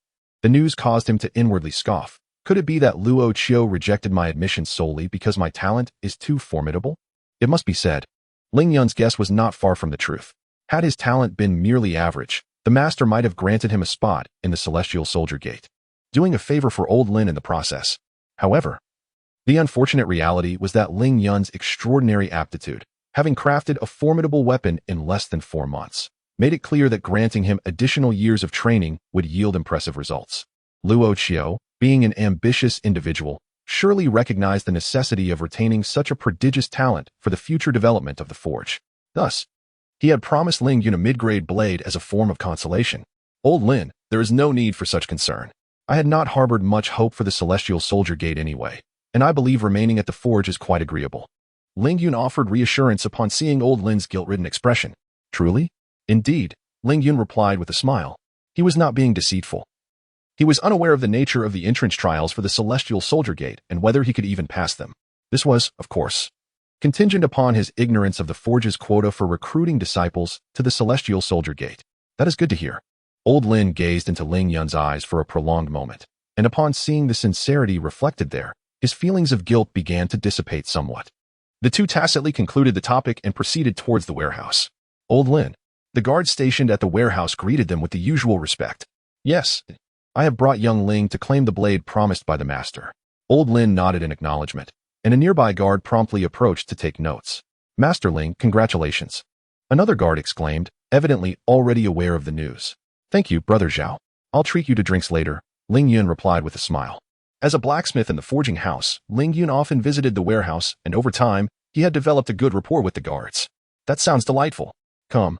The news caused him to inwardly scoff. Could it be that Luo Qiu rejected my admission solely because my talent is too formidable? It must be said, Ling Yun's guess was not far from the truth. Had his talent been merely average, the master might have granted him a spot in the Celestial Soldier Gate, doing a favor for Old Lin in the process. However, the unfortunate reality was that Ling Yun's extraordinary aptitude, having crafted a formidable weapon in less than 4 months, made it clear that granting him additional years of training would yield impressive results. Luo Qiu, being an ambitious individual, surely recognized the necessity of retaining such a prodigious talent for the future development of the forge. Thus, he had promised Ling Yun a mid-grade blade as a form of consolation. Old Lin, there is no need for such concern. I had not harbored much hope for the Celestial Soldier Gate anyway, and I believe remaining at the forge is quite agreeable. Ling Yun offered reassurance upon seeing Old Lin's guilt-ridden expression. Truly? Indeed, Ling Yun replied with a smile. He was not being deceitful. He was unaware of the nature of the entrance trials for the Celestial Soldier Gate and whether he could even pass them. This was, of course, contingent upon his ignorance of the forge's quota for recruiting disciples to the Celestial Soldier Gate. That is good to hear. Old Lin gazed into Ling Yun's eyes for a prolonged moment, and upon seeing the sincerity reflected there, his feelings of guilt began to dissipate somewhat. The two tacitly concluded the topic and proceeded towards the warehouse. Old Lin, the guard stationed at the warehouse, greeted them with the usual respect. Yes, I have brought young Ling to claim the blade promised by the master. Old Lin nodded in acknowledgement, and a nearby guard promptly approached to take notes. Master Ling, congratulations. Another guard exclaimed, evidently already aware of the news. "Thank you, Brother Zhao. I'll treat you to drinks later," Ling Yun replied with a smile. As a blacksmith in the forging house, Ling Yun often visited the warehouse, and over time, he had developed a good rapport with the guards. "That sounds delightful. Come.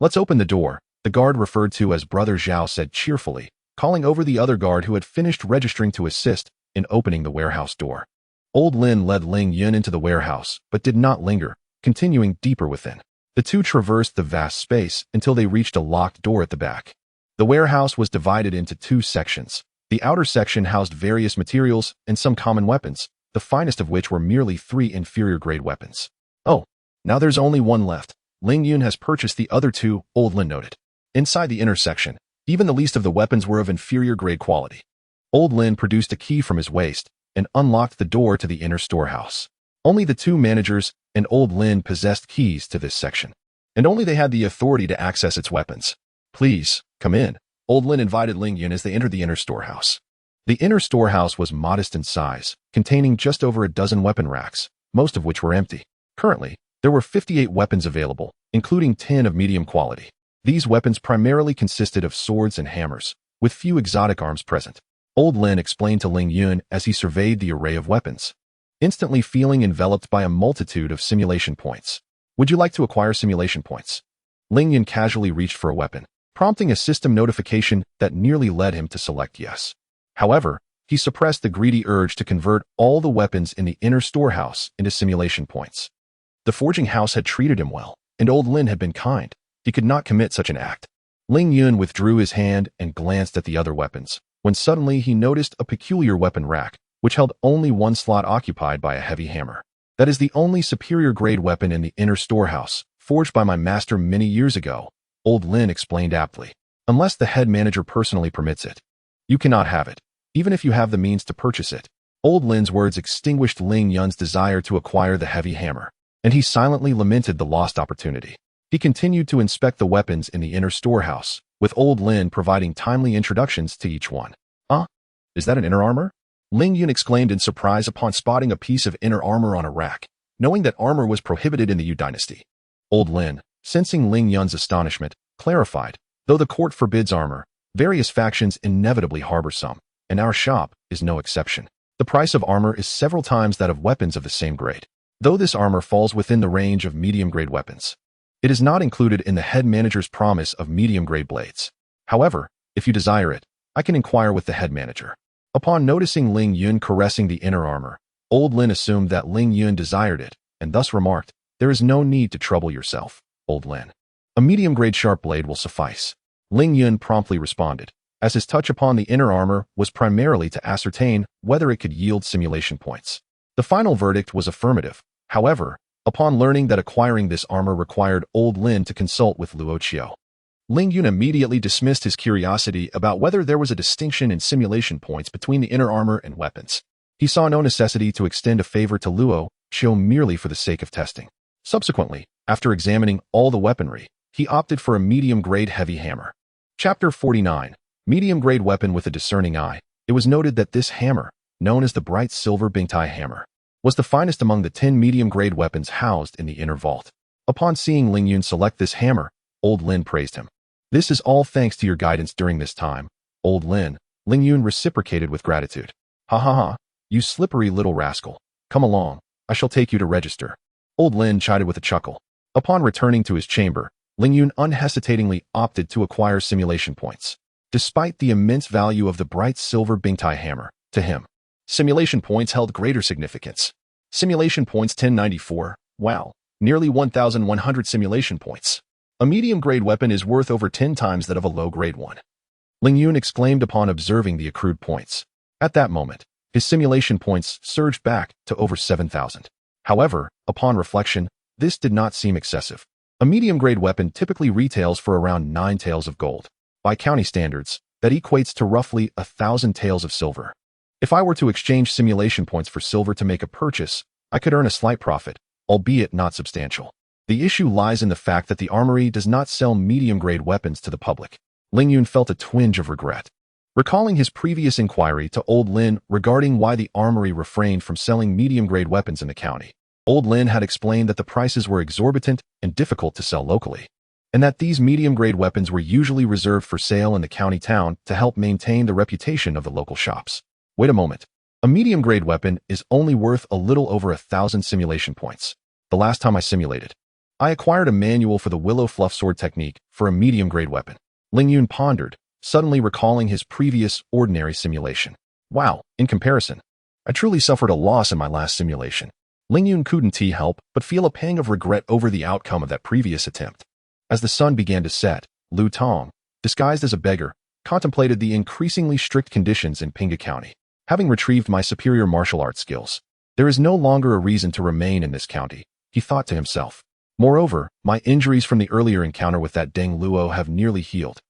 Let's open the door," the guard referred to as Brother Zhao said cheerfully, calling over the other guard who had finished registering to assist in opening the warehouse door. Old Lin led Ling Yun into the warehouse, but did not linger, continuing deeper within. The two traversed the vast space until they reached a locked door at the back. The warehouse was divided into two sections. The outer section housed various materials and some common weapons, the finest of which were merely 3 inferior-grade weapons. "Oh, now there's only one left. Ling Yun has purchased the other 2, Old Lin noted. Inside the inner section, even the least of the weapons were of inferior-grade quality. Old Lin produced a key from his waist and unlocked the door to the inner storehouse. Only the 2 managers and Old Lin possessed keys to this section, and only they had the authority to access its weapons. "Please, come in," Old Lin invited Ling Yun as they entered the inner storehouse. The inner storehouse was modest in size, containing just over a dozen weapon racks, most of which were empty. Currently, there were 58 weapons available, including 10 of medium quality. These weapons primarily consisted of swords and hammers, with few exotic arms present. Old Lin explained to Ling Yun as he surveyed the array of weapons, instantly feeling enveloped by a multitude of simulation points. "Would you like to acquire simulation points?" Ling Yun casually reached for a weapon, prompting a system notification that nearly led him to select yes. However, he suppressed the greedy urge to convert all the weapons in the inner storehouse into simulation points. The forging house had treated him well, and Old Lin had been kind. He could not commit such an act. Ling Yun withdrew his hand and glanced at the other weapons, when suddenly he noticed a peculiar weapon rack, which held only one slot occupied by a heavy hammer. "That is the only superior-grade weapon in the inner storehouse, forged by my master many years ago," Old Lin explained aptly. "Unless the head manager personally permits it, you cannot have it, even if you have the means to purchase it." Old Lin's words extinguished Ling Yun's desire to acquire the heavy hammer, and he silently lamented the lost opportunity. He continued to inspect the weapons in the inner storehouse, with Old Lin providing timely introductions to each one. Is that an inner armor?" Ling Yun exclaimed in surprise upon spotting a piece of inner armor on a rack, knowing that armor was prohibited in the Yu dynasty. Old Lin, sensing Ling Yun's astonishment, clarified, "Though the court forbids armor, various factions inevitably harbor some, and our shop is no exception. The price of armor is several times that of weapons of the same grade. Though this armor falls within the range of medium-grade weapons, it is not included in the head manager's promise of medium-grade blades. However, if you desire it, I can inquire with the head manager." Upon noticing Ling Yun caressing the inner armor, Old Lin assumed that Ling Yun desired it, and thus remarked, "There is no need to trouble yourself, Old Lin. A medium-grade sharp blade will suffice." Ling Yun promptly responded, as his touch upon the inner armor was primarily to ascertain whether it could yield simulation points. The final verdict was affirmative. However, upon learning that acquiring this armor required Old Lin to consult with Luo Qiu, Ling Yun immediately dismissed his curiosity about whether there was a distinction in simulation points between the inner armor and weapons. He saw no necessity to extend a favor to Luo Qiu merely for the sake of testing. Subsequently, after examining all the weaponry, he opted for a medium-grade heavy hammer. Chapter 49. Medium-grade weapon with a discerning eye. It was noted that this hammer, known as the bright silver Bingtai hammer, was the finest among the 10 medium-grade weapons housed in the inner vault. Upon seeing Ling Yun select this hammer, Old Lin praised him. "This is all thanks to your guidance during this time, Old Lin," Ling Yun reciprocated with gratitude. "Ha ha ha, you slippery little rascal. Come along, I shall take you to register." Old Lin chided with a chuckle. Upon returning to his chamber, Ling Yun unhesitatingly opted to acquire simulation points. Despite the immense value of the bright silver Bingtai hammer, to him, simulation points held greater significance. Simulation points 1094, wow, nearly 1,100 simulation points. A medium-grade weapon is worth over 10 times that of a low-grade one. Ling Yun exclaimed upon observing the accrued points. At that moment, his simulation points surged back to over 7,000. However, upon reflection, this did not seem excessive. A medium-grade weapon typically retails for around 9 taels of gold. By county standards, that equates to roughly 1,000 taels of silver. If I were to exchange simulation points for silver to make a purchase, I could earn a slight profit, albeit not substantial. The issue lies in the fact that the armory does not sell medium-grade weapons to the public. Ling Yun felt a twinge of regret. Recalling his previous inquiry to Old Lin regarding why the armory refrained from selling medium-grade weapons in the county, Old Lin had explained that the prices were exorbitant and difficult to sell locally. and that these medium-grade weapons were usually reserved for sale in the county town to help maintain the reputation of the local shops. Wait a moment. A medium-grade weapon is only worth a little over 1,000 simulation points. The last time I simulated, I acquired a manual for the willow fluff sword technique for a medium-grade weapon. Ling Yun pondered, suddenly recalling his previous ordinary simulation. Wow, in comparison, I truly suffered a loss in my last simulation. Ling Yun couldn't help but feel a pang of regret over the outcome of that previous attempt. As the sun began to set, Lu Tong, disguised as a beggar, contemplated the increasingly strict conditions in Pinga County. Having retrieved my superior martial arts skills, there is no longer a reason to remain in this county, he thought to himself. Moreover, my injuries from the earlier encounter with that Deng Luo have nearly healed.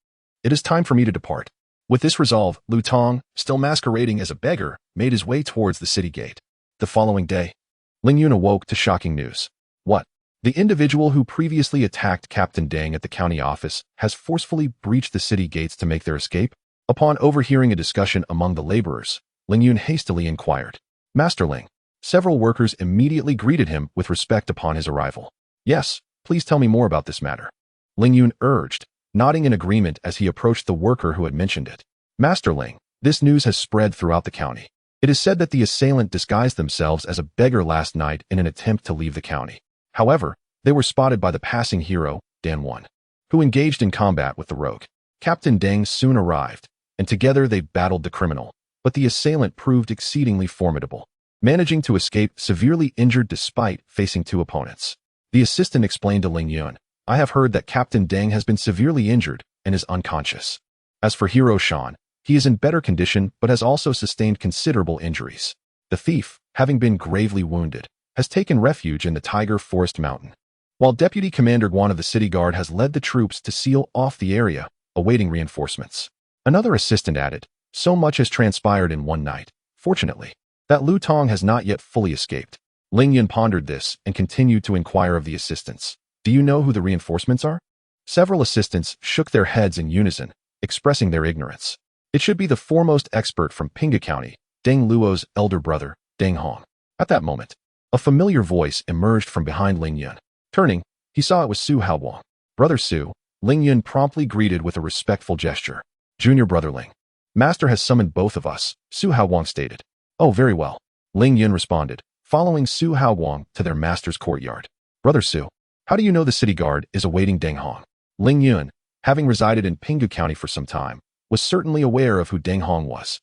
It is time for me to depart. With this resolve, Lu Tong, still masquerading as a beggar, made his way towards the city gate. The following day, Ling Yun awoke to shocking news. What? The individual who previously attacked Captain Deng at the county office has forcefully breached the city gates to make their escape? Upon overhearing a discussion among the laborers, Ling Yun hastily inquired. Master Ling. Several workers immediately greeted him with respect upon his arrival. Yes, please tell me more about this matter. Ling Yun urged, nodding in agreement as he approached the worker who had mentioned it. Master Ling, this news has spread throughout the county. It is said that the assailant disguised themselves as a beggar last night in an attempt to leave the county. However, they were spotted by the passing hero, Dan Won, who engaged in combat with the rogue. Captain Deng soon arrived, and together they battled the criminal, but the assailant proved exceedingly formidable, managing to escape severely injured despite facing two opponents. The assistant explained to Ling Yun, I have heard that Captain Deng has been severely injured and is unconscious. As for Hero Shan, he is in better condition but has also sustained considerable injuries. The thief, having been gravely wounded, has taken refuge in the Tiger Forest Mountain, while Deputy Commander Guan of the City Guard has led the troops to seal off the area, awaiting reinforcements. Another assistant added, so much has transpired in one night, fortunately, that Lu Tong has not yet fully escaped. Ling Yun pondered this and continued to inquire of the assistants. Do you know who the reinforcements are? Several assistants shook their heads in unison, expressing their ignorance. It should be the foremost expert from Pinga County, Deng Luo's elder brother, Deng Hong. At that moment, a familiar voice emerged from behind Ling Yun. Turning, he saw it was Su Haowang. Brother Su, Ling Yun promptly greeted with a respectful gesture. Junior brother Ling. Master has summoned both of us, Su Haowang stated. Oh, very well. Ling Yun responded, following Su Haowang to their master's courtyard. Brother Su, how do you know the city guard is awaiting Deng Hong? Ling Yun, having resided in Pingu County for some time, was certainly aware of who Deng Hong was.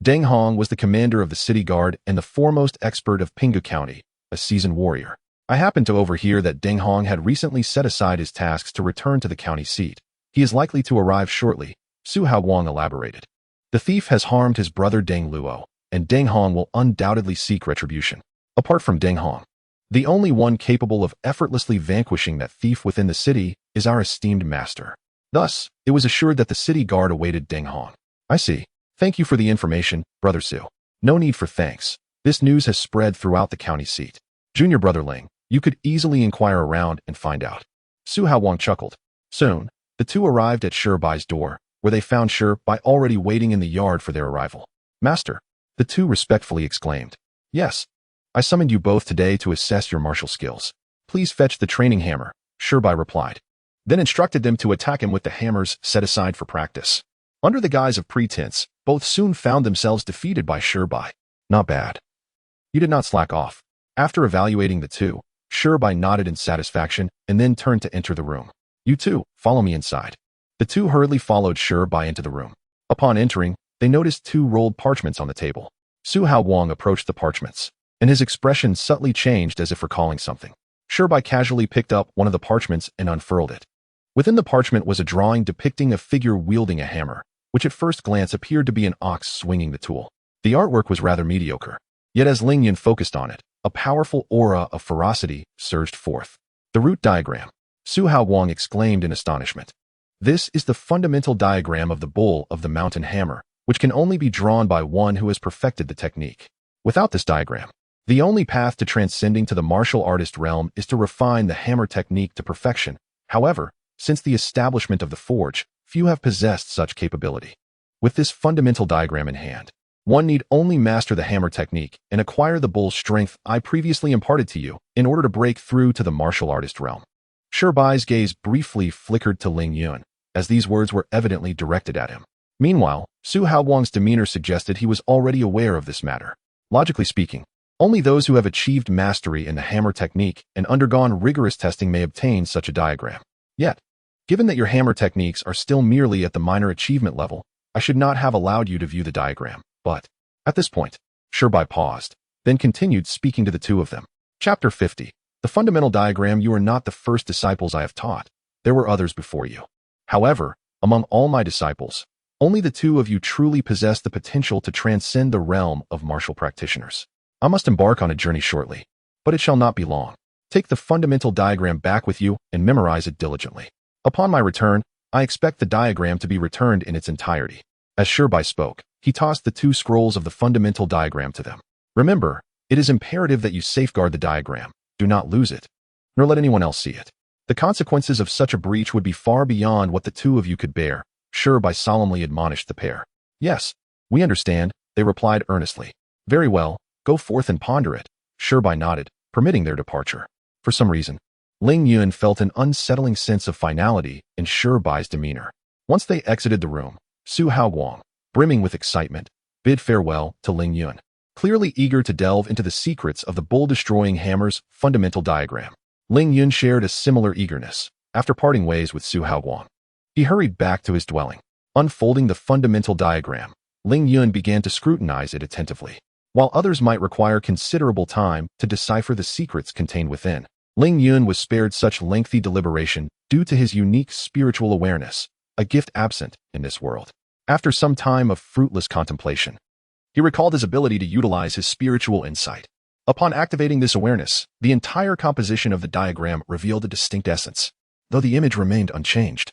Deng Hong was the commander of the city guard and the foremost expert of Pingu County, a seasoned warrior. I happened to overhear that Deng Hong had recently set aside his tasks to return to the county seat. He is likely to arrive shortly, Su Haowang elaborated. The thief has harmed his brother Deng Luo, and Deng Hong will undoubtedly seek retribution. Apart from Deng Hong, the only one capable of effortlessly vanquishing that thief within the city is our esteemed master. Thus, it was assured that the city guard awaited Deng Hong. I see. Thank you for the information, Brother Su. No need for thanks. This news has spread throughout the county seat. Junior Brother Ling, you could easily inquire around and find out. Su Haowang chuckled. Soon, the two arrived at Shibai's door, where they found Shibai already waiting in the yard for their arrival. Master, the two respectfully exclaimed. Yes, I summoned you both today to assess your martial skills. Please fetch the training hammer, Shibai replied, then instructed them to attack him with the hammers set aside for practice. Under the guise of pretense, both soon found themselves defeated by Shibai. Not bad. You did not slack off. After evaluating the two, Shibai nodded in satisfaction and then turned to enter the room. You two, follow me inside. The two hurriedly followed Shibai into the room. Upon entering, they noticed two rolled parchments on the table. Su Haowang approached the parchments, and his expression subtly changed as if recalling something. Shibai casually picked up one of the parchments and unfurled it. Within the parchment was a drawing depicting a figure wielding a hammer, which at first glance appeared to be an ox swinging the tool. The artwork was rather mediocre, yet as Ling Yun focused on it, a powerful aura of ferocity surged forth. The root diagram. Su Haowang exclaimed in astonishment. This is the fundamental diagram of the bull of the mountain hammer, which can only be drawn by one who has perfected the technique. Without this diagram, the only path to transcending to the martial artist realm is to refine the hammer technique to perfection. However, since the establishment of the forge, few have possessed such capability. With this fundamental diagram in hand, one need only master the hammer technique and acquire the bull's strength I previously imparted to you in order to break through to the martial artist realm. Bai's gaze briefly flickered to Ling Yun, as these words were evidently directed at him. Meanwhile, Su Haoguang's demeanor suggested he was already aware of this matter. Logically speaking, only those who have achieved mastery in the hammer technique and undergone rigorous testing may obtain such a diagram. Yet, given that your hammer techniques are still merely at the minor achievement level, I should not have allowed you to view the diagram. But, at this point, Bai paused, then continued speaking to the two of them. Chapter 50. The fundamental diagram. You are not the first disciples I have taught. There were others before you. However, among all my disciples, only the two of you truly possess the potential to transcend the realm of martial practitioners. I must embark on a journey shortly, but it shall not be long. Take the fundamental diagram back with you and memorize it diligently. Upon my return, I expect the diagram to be returned in its entirety. As Bai spoke, he tossed the two scrolls of the fundamental diagram to them. Remember, it is imperative that you safeguard the diagram. Do not lose it, nor let anyone else see it. The consequences of such a breach would be far beyond what the two of you could bear. Bai solemnly admonished the pair. Yes, we understand, they replied earnestly. Very well, go forth and ponder it. Bai nodded, permitting their departure. For some reason, Ling Yun felt an unsettling sense of finality in Bai's demeanor. Once they exited the room, Su Haoguang, brimming with excitement, bid farewell to Ling Yun, clearly eager to delve into the secrets of the bowl-destroying hammer's fundamental diagram. Ling Yun shared a similar eagerness. After parting ways with Su Haoguang, he hurried back to his dwelling. Unfolding the fundamental diagram, Ling Yun began to scrutinize it attentively. While others might require considerable time to decipher the secrets contained within, Ling Yun was spared such lengthy deliberation due to his unique spiritual awareness, a gift absent in this world. After some time of fruitless contemplation, he recalled his ability to utilize his spiritual insight. Upon activating this awareness, the entire composition of the diagram revealed a distinct essence, though the image remained unchanged.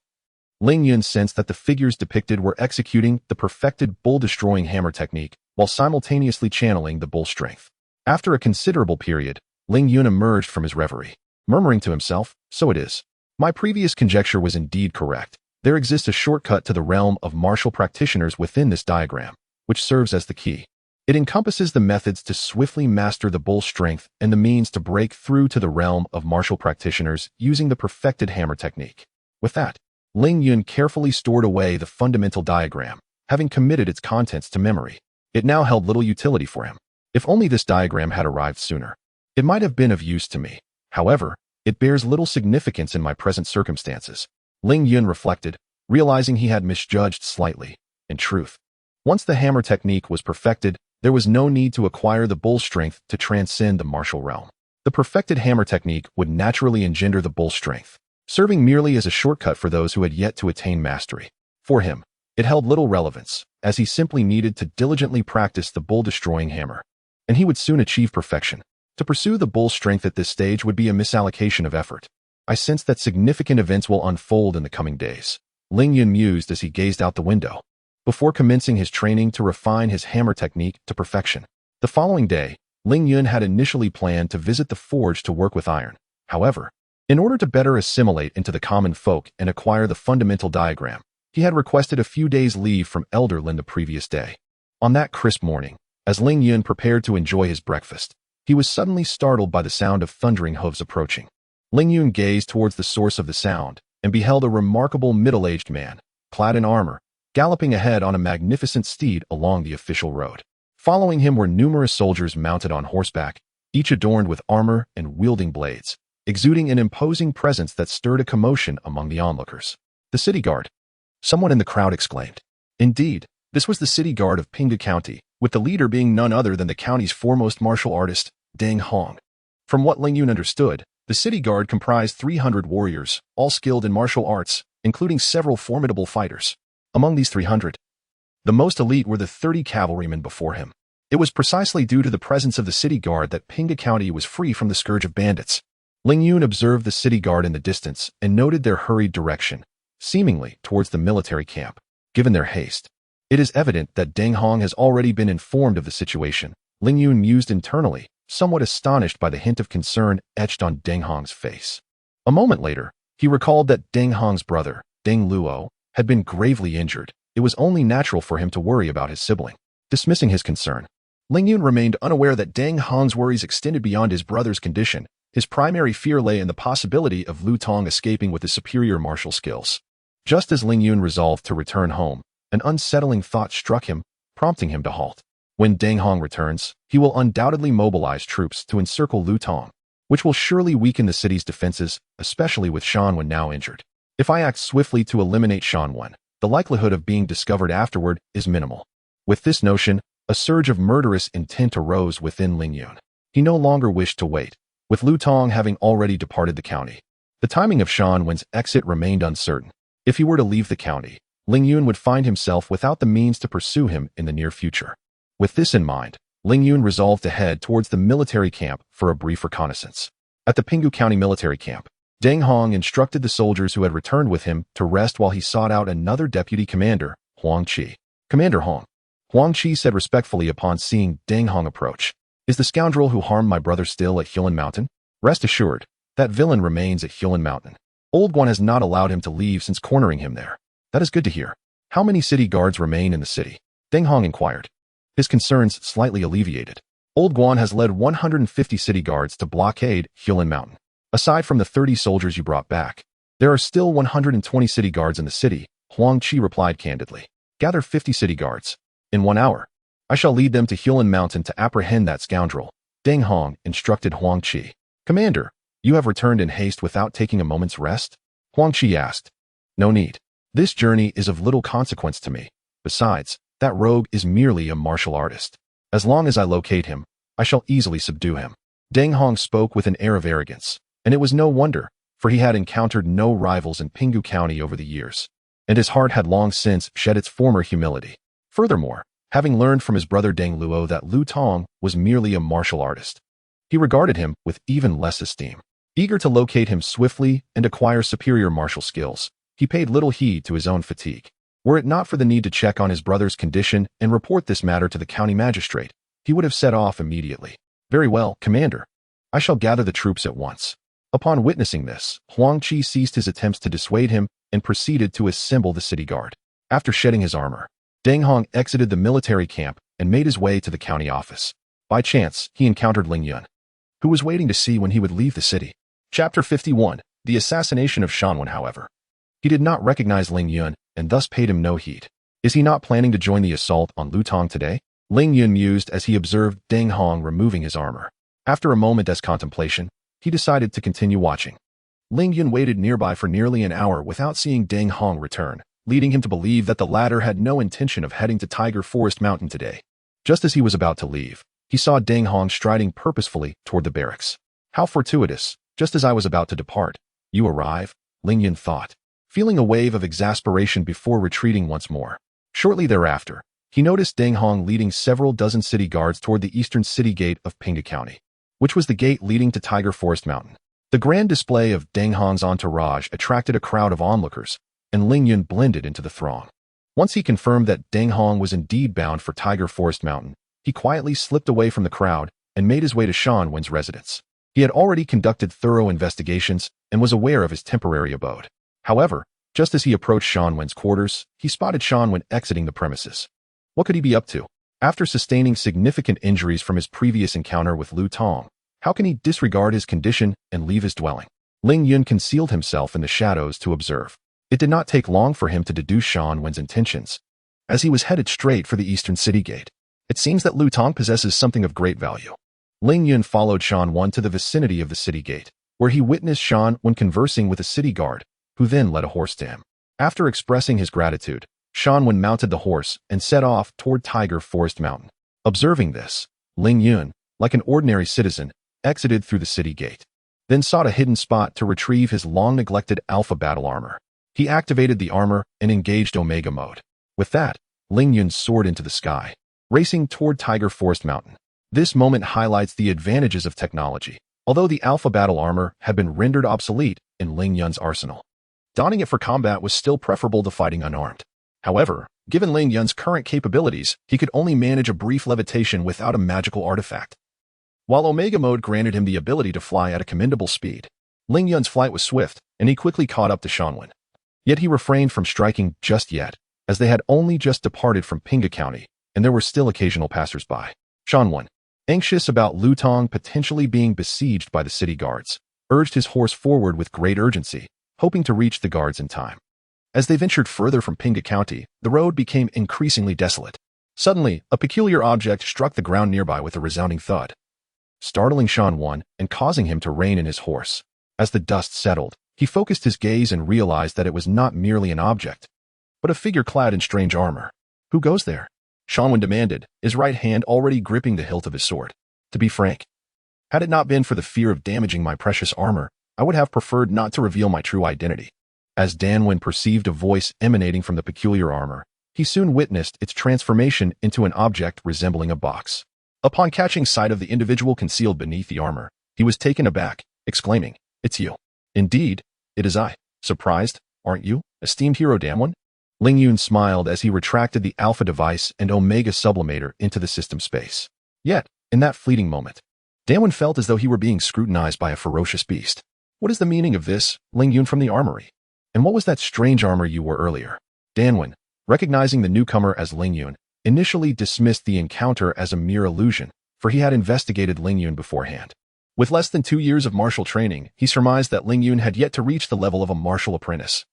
Ling Yun sensed that the figures depicted were executing the perfected bull-destroying hammer technique while simultaneously channeling the bull strength. After a considerable period, Ling Yun emerged from his reverie, murmuring to himself, "So it is. My previous conjecture was indeed correct. There exists a shortcut to the realm of martial practitioners within this diagram, which serves as the key. It encompasses the methods to swiftly master the bull strength and the means to break through to the realm of martial practitioners using the perfected hammer technique." With that, Ling Yun carefully stored away the fundamental diagram, having committed its contents to memory. It now held little utility for him. If only this diagram had arrived sooner. It might have been of use to me. However, it bears little significance in my present circumstances. Ling Yun reflected, realizing he had misjudged slightly. In truth, once the hammer technique was perfected, there was no need to acquire the bull strength to transcend the martial realm. The perfected hammer technique would naturally engender the bull strength, serving merely as a shortcut for those who had yet to attain mastery. For him, it held little relevance, as he simply needed to diligently practice the bull-destroying hammer, and he would soon achieve perfection. To pursue the bull strength at this stage would be a misallocation of effort. I sense that significant events will unfold in the coming days, Ling Yun mused as he gazed out the window, before commencing his training to refine his hammer technique to perfection. The following day, Ling Yun had initially planned to visit the forge to work with iron. However, in order to better assimilate into the common folk and acquire the fundamental diagram, he had requested a few days' leave from Elder Lin the previous day. On that crisp morning, as Ling Yun prepared to enjoy his breakfast, he was suddenly startled by the sound of thundering hooves approaching. Ling Yun gazed towards the source of the sound and beheld a remarkable middle-aged man, clad in armor, galloping ahead on a magnificent steed along the official road. Following him were numerous soldiers mounted on horseback, each adorned with armor and wielding blades, exuding an imposing presence that stirred a commotion among the onlookers. The city guard, someone in the crowd exclaimed. Indeed, this was the city guard of Pinga County, with the leader being none other than the county's foremost martial artist, Deng Hong. From what Ling Yun understood, the city guard comprised 300 warriors, all skilled in martial arts, including several formidable fighters. Among these 300, the most elite were the 30 cavalrymen before him. It was precisely due to the presence of the city guard that Pinga County was free from the scourge of bandits. Ling Yun observed the city guard in the distance and noted their hurried direction, seemingly towards the military camp. Given their haste, it is evident that Deng Hong has already been informed of the situation. Ling Yun mused internally, somewhat astonished by the hint of concern etched on Deng Hong's face. A moment later, he recalled that Deng Hong's brother, Deng Luo, had been gravely injured. It was only natural for him to worry about his sibling. Dismissing his concern, Ling Yun remained unaware that Deng Hong's worries extended beyond his brother's condition His primary fear lay in the possibility of Lu Tong escaping with his superior martial skills. Just as Ling Yun resolved to return home, an unsettling thought struck him, prompting him to halt. When Deng Hong returns, he will undoubtedly mobilize troops to encircle Lu Tong, which will surely weaken the city's defenses, especially with Shan Wen now injured. If I act swiftly to eliminate Shan Wen, the likelihood of being discovered afterward is minimal. With this notion, a surge of murderous intent arose within Ling Yun. He no longer wished to wait, with Lu Tong having already departed the county. The timing of Shan Wen's exit remained uncertain. If he were to leave the county, Ling Yun would find himself without the means to pursue him in the near future. With this in mind, Ling Yun resolved to head towards the military camp for a brief reconnaissance. At the Pinggu County military camp, Deng Hong instructed the soldiers who had returned with him to rest while he sought out another deputy commander, Huang Qi. "Commander Hong," Huang Qi said respectfully upon seeing Deng Hong approach, "is the scoundrel who harmed my brother still at Hulan Mountain? Rest assured, that villain remains at Hulan Mountain. Old Guan has not allowed him to leave since cornering him there." "That is good to hear. How many city guards remain in the city?" Deng Hong inquired. His concerns slightly alleviated. "Old Guan has led 150 city guards to blockade Hulan Mountain. Aside from the 30 soldiers you brought back, there are still 120 city guards in the city," Huang Qi replied candidly. "Gather 50 city guards. In 1 hour, I shall lead them to Hulan Mountain to apprehend that scoundrel," Deng Hong instructed Huang Qi. "Commander, you have returned in haste without taking a moment's rest?" Huang Qi asked. "No need. This journey is of little consequence to me. Besides, that rogue is merely a martial artist. As long as I locate him, I shall easily subdue him." Deng Hong spoke with an air of arrogance, and it was no wonder, for he had encountered no rivals in Pinggu County over the years, and his heart had long since shed its former humility. Furthermore, having learned from his brother Deng Luo that Lu Tong was merely a martial artist, he regarded him with even less esteem. Eager to locate him swiftly and acquire superior martial skills, he paid little heed to his own fatigue. Were it not for the need to check on his brother's condition and report this matter to the county magistrate, he would have set off immediately. "Very well, Commander. I shall gather the troops at once." Upon witnessing this, Huang Qi ceased his attempts to dissuade him and proceeded to assemble the city guard. After shedding his armor, Deng Hong exited the military camp and made his way to the county office. By chance, he encountered Ling Yun, who was waiting to see when he would leave the city. Chapter 51, The Assassination of Shan Wen, however. He did not recognize Ling Yun and thus paid him no heed. Is he not planning to join the assault on Lu Tong today? Ling Yun mused as he observed Deng Hong removing his armor. After a moment's contemplation, he decided to continue watching. Ling Yun waited nearby for nearly an hour without seeing Deng Hong return, leading him to believe that the latter had no intention of heading to Tiger Forest Mountain today. Just as he was about to leave, he saw Deng Hong striding purposefully toward the barracks. "How fortuitous, just as I was about to depart. You arrive," Ling Yun thought, feeling a wave of exasperation before retreating once more. Shortly thereafter, he noticed Deng Hong leading several dozen city guards toward the eastern city gate of Pinggu County, which was the gate leading to Tiger Forest Mountain. The grand display of Deng Hong's entourage attracted a crowd of onlookers, and Ling Yun blended into the throng. Once he confirmed that Deng Hong was indeed bound for Tiger Forest Mountain, he quietly slipped away from the crowd and made his way to Shan Wen's residence. He had already conducted thorough investigations and was aware of his temporary abode. However, just as he approached Shan Wen's quarters, he spotted Shan Wen exiting the premises. What could he be up to? After sustaining significant injuries from his previous encounter with Lu Tong, how can he disregard his condition and leave his dwelling? Ling Yun concealed himself in the shadows to observe. It did not take long for him to deduce Shan Wen's intentions, as he was headed straight for the eastern city gate. It seems that Lu Tong possesses something of great value. Ling Yun followed Shan Wen to the vicinity of the city gate, where he witnessed Shan Wen conversing with a city guard, who then led a horse to him. After expressing his gratitude, Shan Wen mounted the horse and set off toward Tiger Forest Mountain. Observing this, Ling Yun, like an ordinary citizen, exited through the city gate, then sought a hidden spot to retrieve his long-neglected alpha battle armor. He activated the armor and engaged Omega mode. With that, Ling Yun soared into the sky, racing toward Tiger Forest Mountain. This moment highlights the advantages of technology, although the alpha battle armor had been rendered obsolete in Ling Yun's arsenal. Donning it for combat was still preferable to fighting unarmed. However, given Ling Yun's current capabilities, he could only manage a brief levitation without a magical artifact. While Omega mode granted him the ability to fly at a commendable speed, Ling Yun's flight was swift, and he quickly caught up to Shan Wen. Yet he refrained from striking just yet, as they had only just departed from Pinggu County, and there were still occasional passers-by. "Shan Wen, Anxious about Lutong potentially being besieged by the city guards, urged his horse forward with great urgency, hoping to reach the guards in time. As they ventured further from Pinga County, the road became increasingly desolate. Suddenly, a peculiar object struck the ground nearby with a resounding thud, startling Shan Wan and causing him to rein in his horse. As the dust settled, he focused his gaze and realized that it was not merely an object, but a figure clad in strange armor. "Who goes there?" Shan Wan demanded, his right hand already gripping the hilt of his sword. To be frank, had it not been for the fear of damaging my precious armor, I would have preferred not to reveal my true identity. As Danwen perceived a voice emanating from the peculiar armor, he soon witnessed its transformation into an object resembling a box. Upon catching sight of the individual concealed beneath the armor, he was taken aback, exclaiming, "It's you." "Indeed, it is I. Surprised, aren't you, esteemed hero Danwen?" Ling Yun smiled as he retracted the Alpha device and Omega sublimator into the system space. Yet, in that fleeting moment, Danwen felt as though he were being scrutinized by a ferocious beast. "What is the meaning of this, Ling Yun from the armory? And what was that strange armor you wore earlier?" Danwen, recognizing the newcomer as Ling Yun, initially dismissed the encounter as a mere illusion, for he had investigated Ling Yun beforehand. With less than 2 years of martial training, he surmised that Ling Yun had yet to reach the level of a martial apprentice,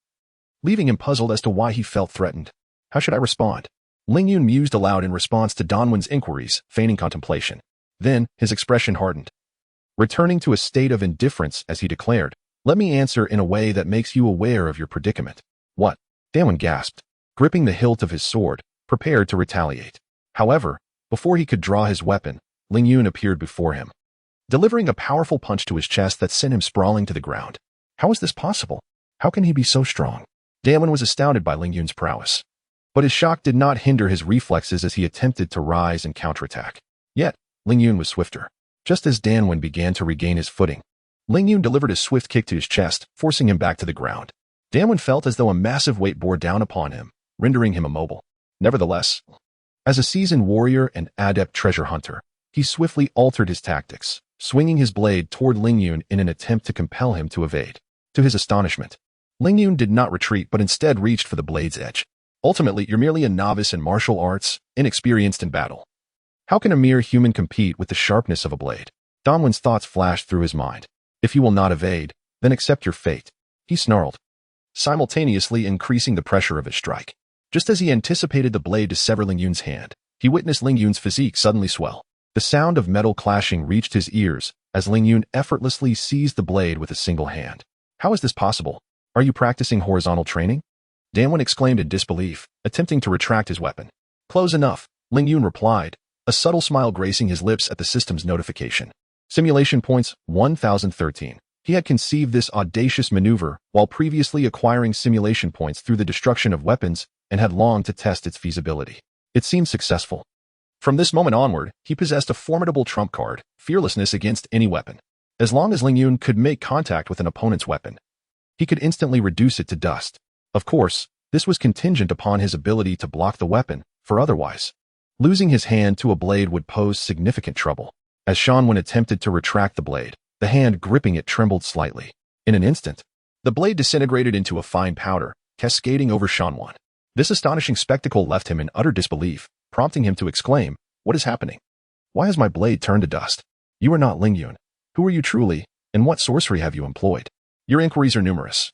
leaving him puzzled as to why he felt threatened. "How should I respond?" Ling Yun mused aloud in response to Danwen's inquiries, feigning contemplation. Then, his expression hardened, returning to a state of indifference as he declared, "Let me answer in a way that makes you aware of your predicament." "What?" Danwen gasped, gripping the hilt of his sword, prepared to retaliate. However, before he could draw his weapon, Ling Yun appeared before him, delivering a powerful punch to his chest that sent him sprawling to the ground. How is this possible? How can he be so strong? Danwen was astounded by Ling Yun's prowess, but his shock did not hinder his reflexes as he attempted to rise and counterattack. Yet, Ling Yun was swifter. Just as Danwen began to regain his footing, Ling Yun delivered a swift kick to his chest, forcing him back to the ground. Danwen felt as though a massive weight bore down upon him, rendering him immobile. Nevertheless, as a seasoned warrior and adept treasure hunter, he swiftly altered his tactics, swinging his blade toward Ling Yun in an attempt to compel him to evade. To his astonishment, Ling Yun did not retreat but instead reached for the blade's edge. "Ultimately, you're merely a novice in martial arts, inexperienced in battle. How can a mere human compete with the sharpness of a blade?" Danwen's thoughts flashed through his mind. "If you will not evade, then accept your fate," he snarled, simultaneously increasing the pressure of his strike. Just as he anticipated the blade to sever Ling Yun's hand, he witnessed Ling Yun's physique suddenly swell. The sound of metal clashing reached his ears as Ling Yun effortlessly seized the blade with a single hand. "How is this possible? Are you practicing horizontal training?" Danwen exclaimed in disbelief, attempting to retract his weapon. "Close enough," Ling Yun replied, a subtle smile gracing his lips at the system's notification. Simulation points 1013. He had conceived this audacious maneuver while previously acquiring simulation points through the destruction of weapons and had longed to test its feasibility. It seemed successful. From this moment onward, he possessed a formidable trump card, fearlessness against any weapon. As long as Ling Yun could make contact with an opponent's weapon, he could instantly reduce it to dust. Of course, this was contingent upon his ability to block the weapon, for otherwise, losing his hand to a blade would pose significant trouble. As Shan Wan attempted to retract the blade, the hand gripping it trembled slightly. In an instant, the blade disintegrated into a fine powder, cascading over Shan Wan. This astonishing spectacle left him in utter disbelief, prompting him to exclaim, "What is happening? Why has my blade turned to dust? You are not Ling Yun. Who are you truly, and what sorcery have you employed? Your inquiries are numerous,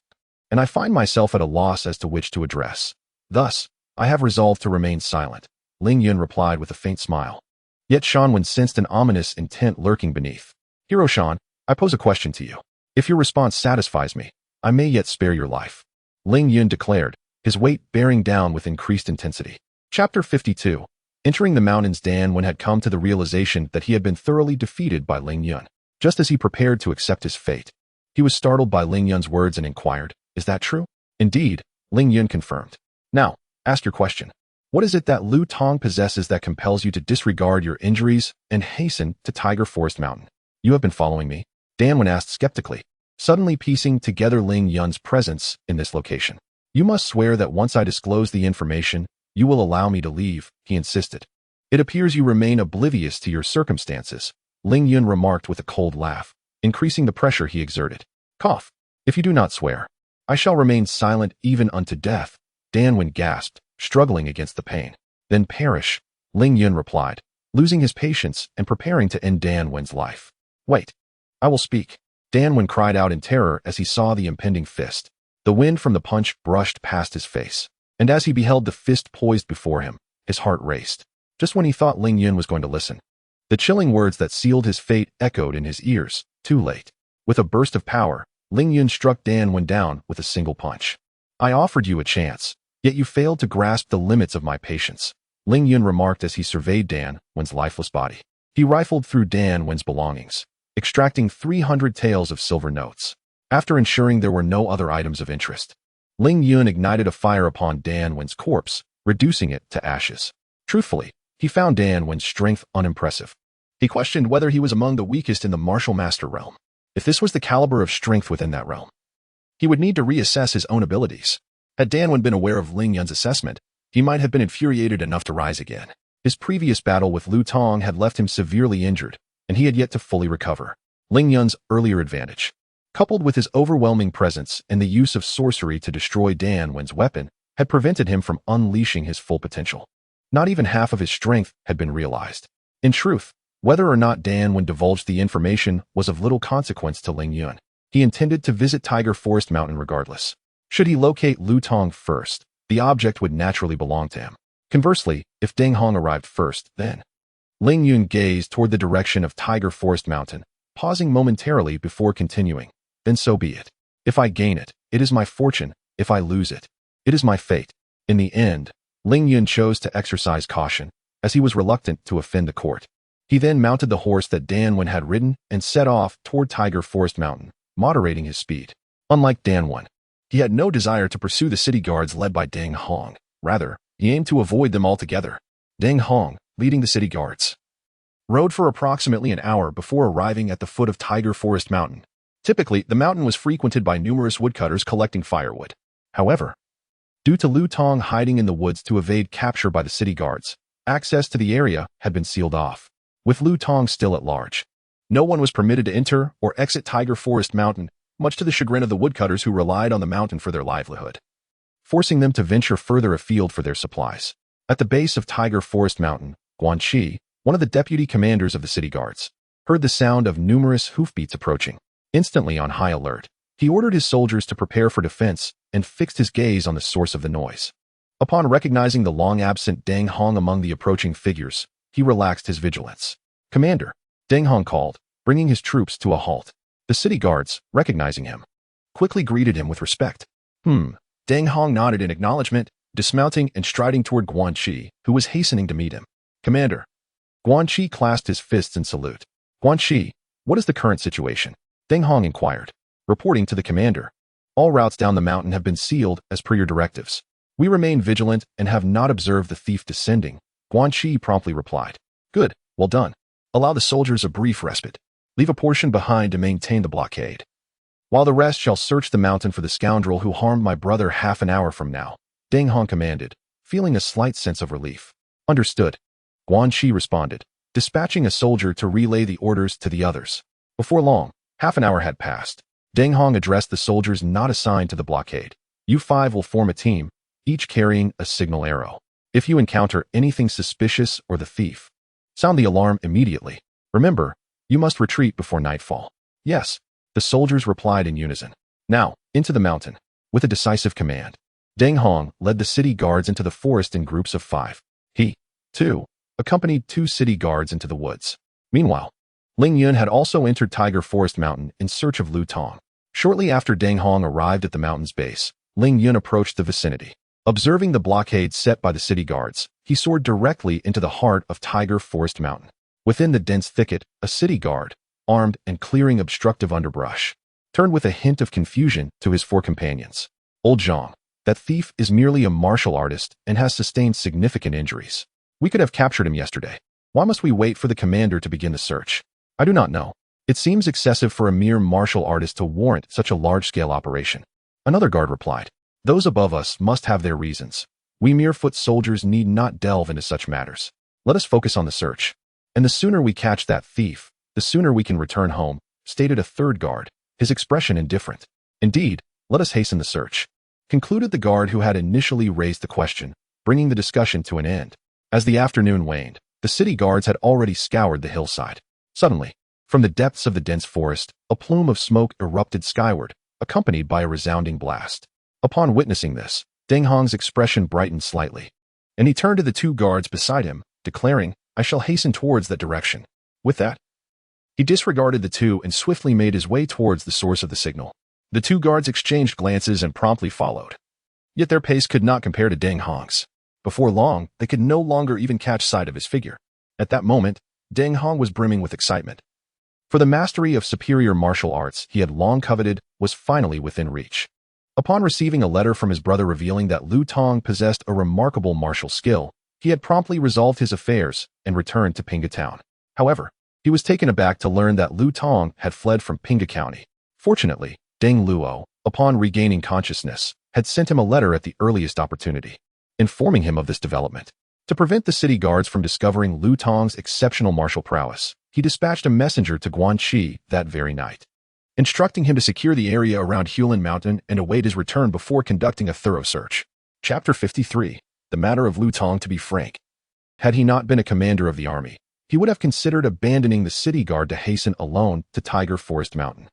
and I find myself at a loss as to which to address. Thus, I have resolved to remain silent," Ling Yun replied with a faint smile. Yet Shan Wan sensed an ominous intent lurking beneath. "Hero Shan, I pose a question to you. If your response satisfies me, I may yet spare your life," Ling Yun declared, his weight bearing down with increased intensity. Chapter 52. Entering the mountains, Danwen had come to the realization that he had been thoroughly defeated by Ling Yun. Just as he prepared to accept his fate, he was startled by Ling Yun's words and inquired, "Is that true?" "Indeed," Ling Yun confirmed. "Now, ask your question. What is it that Lu Tong possesses that compels you to disregard your injuries and hasten to Tiger Forest Mountain?" "You have been following me?" Danwen asked skeptically, suddenly piecing together Ling Yun's presence in this location. "You must swear that once I disclose the information, you will allow me to leave," he insisted. "It appears you remain oblivious to your circumstances," Ling Yun remarked with a cold laugh, increasing the pressure he exerted. "Cough. If you do not swear, I shall remain silent even unto death," Danwen gasped, struggling against the pain. "Then perish," Ling Yun replied, losing his patience and preparing to end Dan Wen's life. "Wait, I will speak," Dan Wen cried out in terror as he saw the impending fist. The wind from the punch brushed past his face, and as he beheld the fist poised before him, his heart raced. Just when he thought Ling Yun was going to listen, the chilling words that sealed his fate echoed in his ears, too late. With a burst of power, Ling Yun struck Dan Wen down with a single punch. "I offered you a chance, yet you failed to grasp the limits of my patience," Ling Yun remarked as he surveyed Dan Wen's lifeless body. He rifled through Dan Wen's belongings, extracting 300 taels of silver notes. After ensuring there were no other items of interest, Ling Yun ignited a fire upon Dan Wen's corpse, reducing it to ashes. Truthfully, he found Dan Wen's strength unimpressive. He questioned whether he was among the weakest in the martial master realm. If this was the caliber of strength within that realm, he would need to reassess his own abilities. Had Dan Wen been aware of Ling Yun's assessment, he might have been infuriated enough to rise again. His previous battle with Lu Tong had left him severely injured, and he had yet to fully recover. Ling Yun's earlier advantage, coupled with his overwhelming presence and the use of sorcery to destroy Dan Wen's weapon, had prevented him from unleashing his full potential. Not even half of his strength had been realized. In truth, whether or not Dan Wen divulged the information was of little consequence to Ling Yun. He intended to visit Tiger Forest Mountain regardless. Should he locate Lu Tong first, the object would naturally belong to him. Conversely, if Deng Hong arrived first, then Ling Yun gazed toward the direction of Tiger Forest Mountain, pausing momentarily before continuing. "Then so be it. If I gain it, it is my fortune. If I lose it, it is my fate." In the end, Ling Yun chose to exercise caution, as he was reluctant to offend the court. He then mounted the horse that Dan Wen had ridden and set off toward Tiger Forest Mountain, moderating his speed. Unlike Dan Wen, he had no desire to pursue the city guards led by Deng Hong. Rather, he aimed to avoid them altogether. Deng Hong, leading the city guards, rode for approximately an hour before arriving at the foot of Tiger Forest Mountain. Typically, the mountain was frequented by numerous woodcutters collecting firewood. However, due to Lu Tong hiding in the woods to evade capture by the city guards, access to the area had been sealed off. With Lu Tong still at large, no one was permitted to enter or exit Tiger Forest Mountain, much to the chagrin of the woodcutters who relied on the mountain for their livelihood, forcing them to venture further afield for their supplies. At the base of Tiger Forest Mountain, Guan Qi, one of the deputy commanders of the city guards, heard the sound of numerous hoofbeats approaching. Instantly on high alert, he ordered his soldiers to prepare for defense and fixed his gaze on the source of the noise. Upon recognizing the long-absent Deng Hong among the approaching figures, he relaxed his vigilance. "Commander," Deng Hong called, bringing his troops to a halt. The city guards, recognizing him, quickly greeted him with respect. Deng Hong nodded in acknowledgement, dismounting and striding toward Guan Qi, who was hastening to meet him. "Commander." Guan Qi clasped his fists in salute. "Guan Qi, what is the current situation?" Deng Hong inquired. Reporting to the commander, "All routes down the mountain have been sealed as per your directives. We remain vigilant and have not observed the thief descending," Guan Qi promptly replied. "Good, well done. Allow the soldiers a brief respite. Leave a portion behind to maintain the blockade, while the rest shall search the mountain for the scoundrel who harmed my brother half an hour from now," Deng Hong commanded, feeling a slight sense of relief. "Understood," Guan Qi responded, dispatching a soldier to relay the orders to the others. Before long, half an hour had passed. Deng Hong addressed the soldiers not assigned to the blockade. "You 5 will form a team, each carrying a signal arrow. If you encounter anything suspicious or the thief, sound the alarm immediately. Remember, you must retreat before nightfall." "Yes," the soldiers replied in unison. "Now, into the mountain." With a decisive command, Deng Hong led the city guards into the forest in groups of 5. He, too, accompanied 2 city guards into the woods. Meanwhile, Ling Yun had also entered Tiger Forest Mountain in search of Lu Tong. Shortly after Deng Hong arrived at the mountain's base, Ling Yun approached the vicinity. Observing the blockade set by the city guards, he soared directly into the heart of Tiger Forest Mountain. Within the dense thicket, a city guard, armed and clearing obstructive underbrush, turned with a hint of confusion to his 4 companions. "Old Zhang, that thief is merely a martial artist and has sustained significant injuries. We could have captured him yesterday. Why must we wait for the commander to begin the search?" "I do not know. It seems excessive for a mere martial artist to warrant such a large-scale operation," another guard replied. "Those above us must have their reasons. We mere foot soldiers need not delve into such matters. Let us focus on the search. And the sooner we catch that thief, the sooner we can return home," stated a third guard, his expression indifferent. "Indeed, let us hasten the search," concluded the guard who had initially raised the question, bringing the discussion to an end. As the afternoon waned, The city guards had already scoured the hillside. Suddenly, from the depths of the dense forest, a plume of smoke erupted skyward, accompanied by a resounding blast. Upon witnessing this, Deng Hong's expression brightened slightly, and he turned to the two guards beside him, declaring, "I shall hasten towards that direction." With that, he disregarded the two and swiftly made his way towards the source of the signal. The two guards exchanged glances and promptly followed. Yet their pace could not compare to Deng Hong's. Before long, they could no longer even catch sight of his figure. At that moment, Deng Hong was brimming with excitement. For the mastery of superior martial arts he had long coveted was finally within reach. Upon receiving a letter from his brother revealing that Lu Tong possessed a remarkable martial skill, he had promptly resolved his affairs and returned to Pinga Town. However, he was taken aback to learn that Lu Tong had fled from Pinga County. Fortunately, Deng Luo, upon regaining consciousness, had sent him a letter at the earliest opportunity, informing him of this development. To prevent the city guards from discovering Lu Tong's exceptional martial prowess, he dispatched a messenger to Guanxi that very night, instructing him to secure the area around Hulin Mountain and await his return before conducting a thorough search. Chapter 53. The matter of Lu Tong. To be frank, had he not been a commander of the army, he would have considered abandoning the city guard to hasten alone to Tiger Forest Mountain.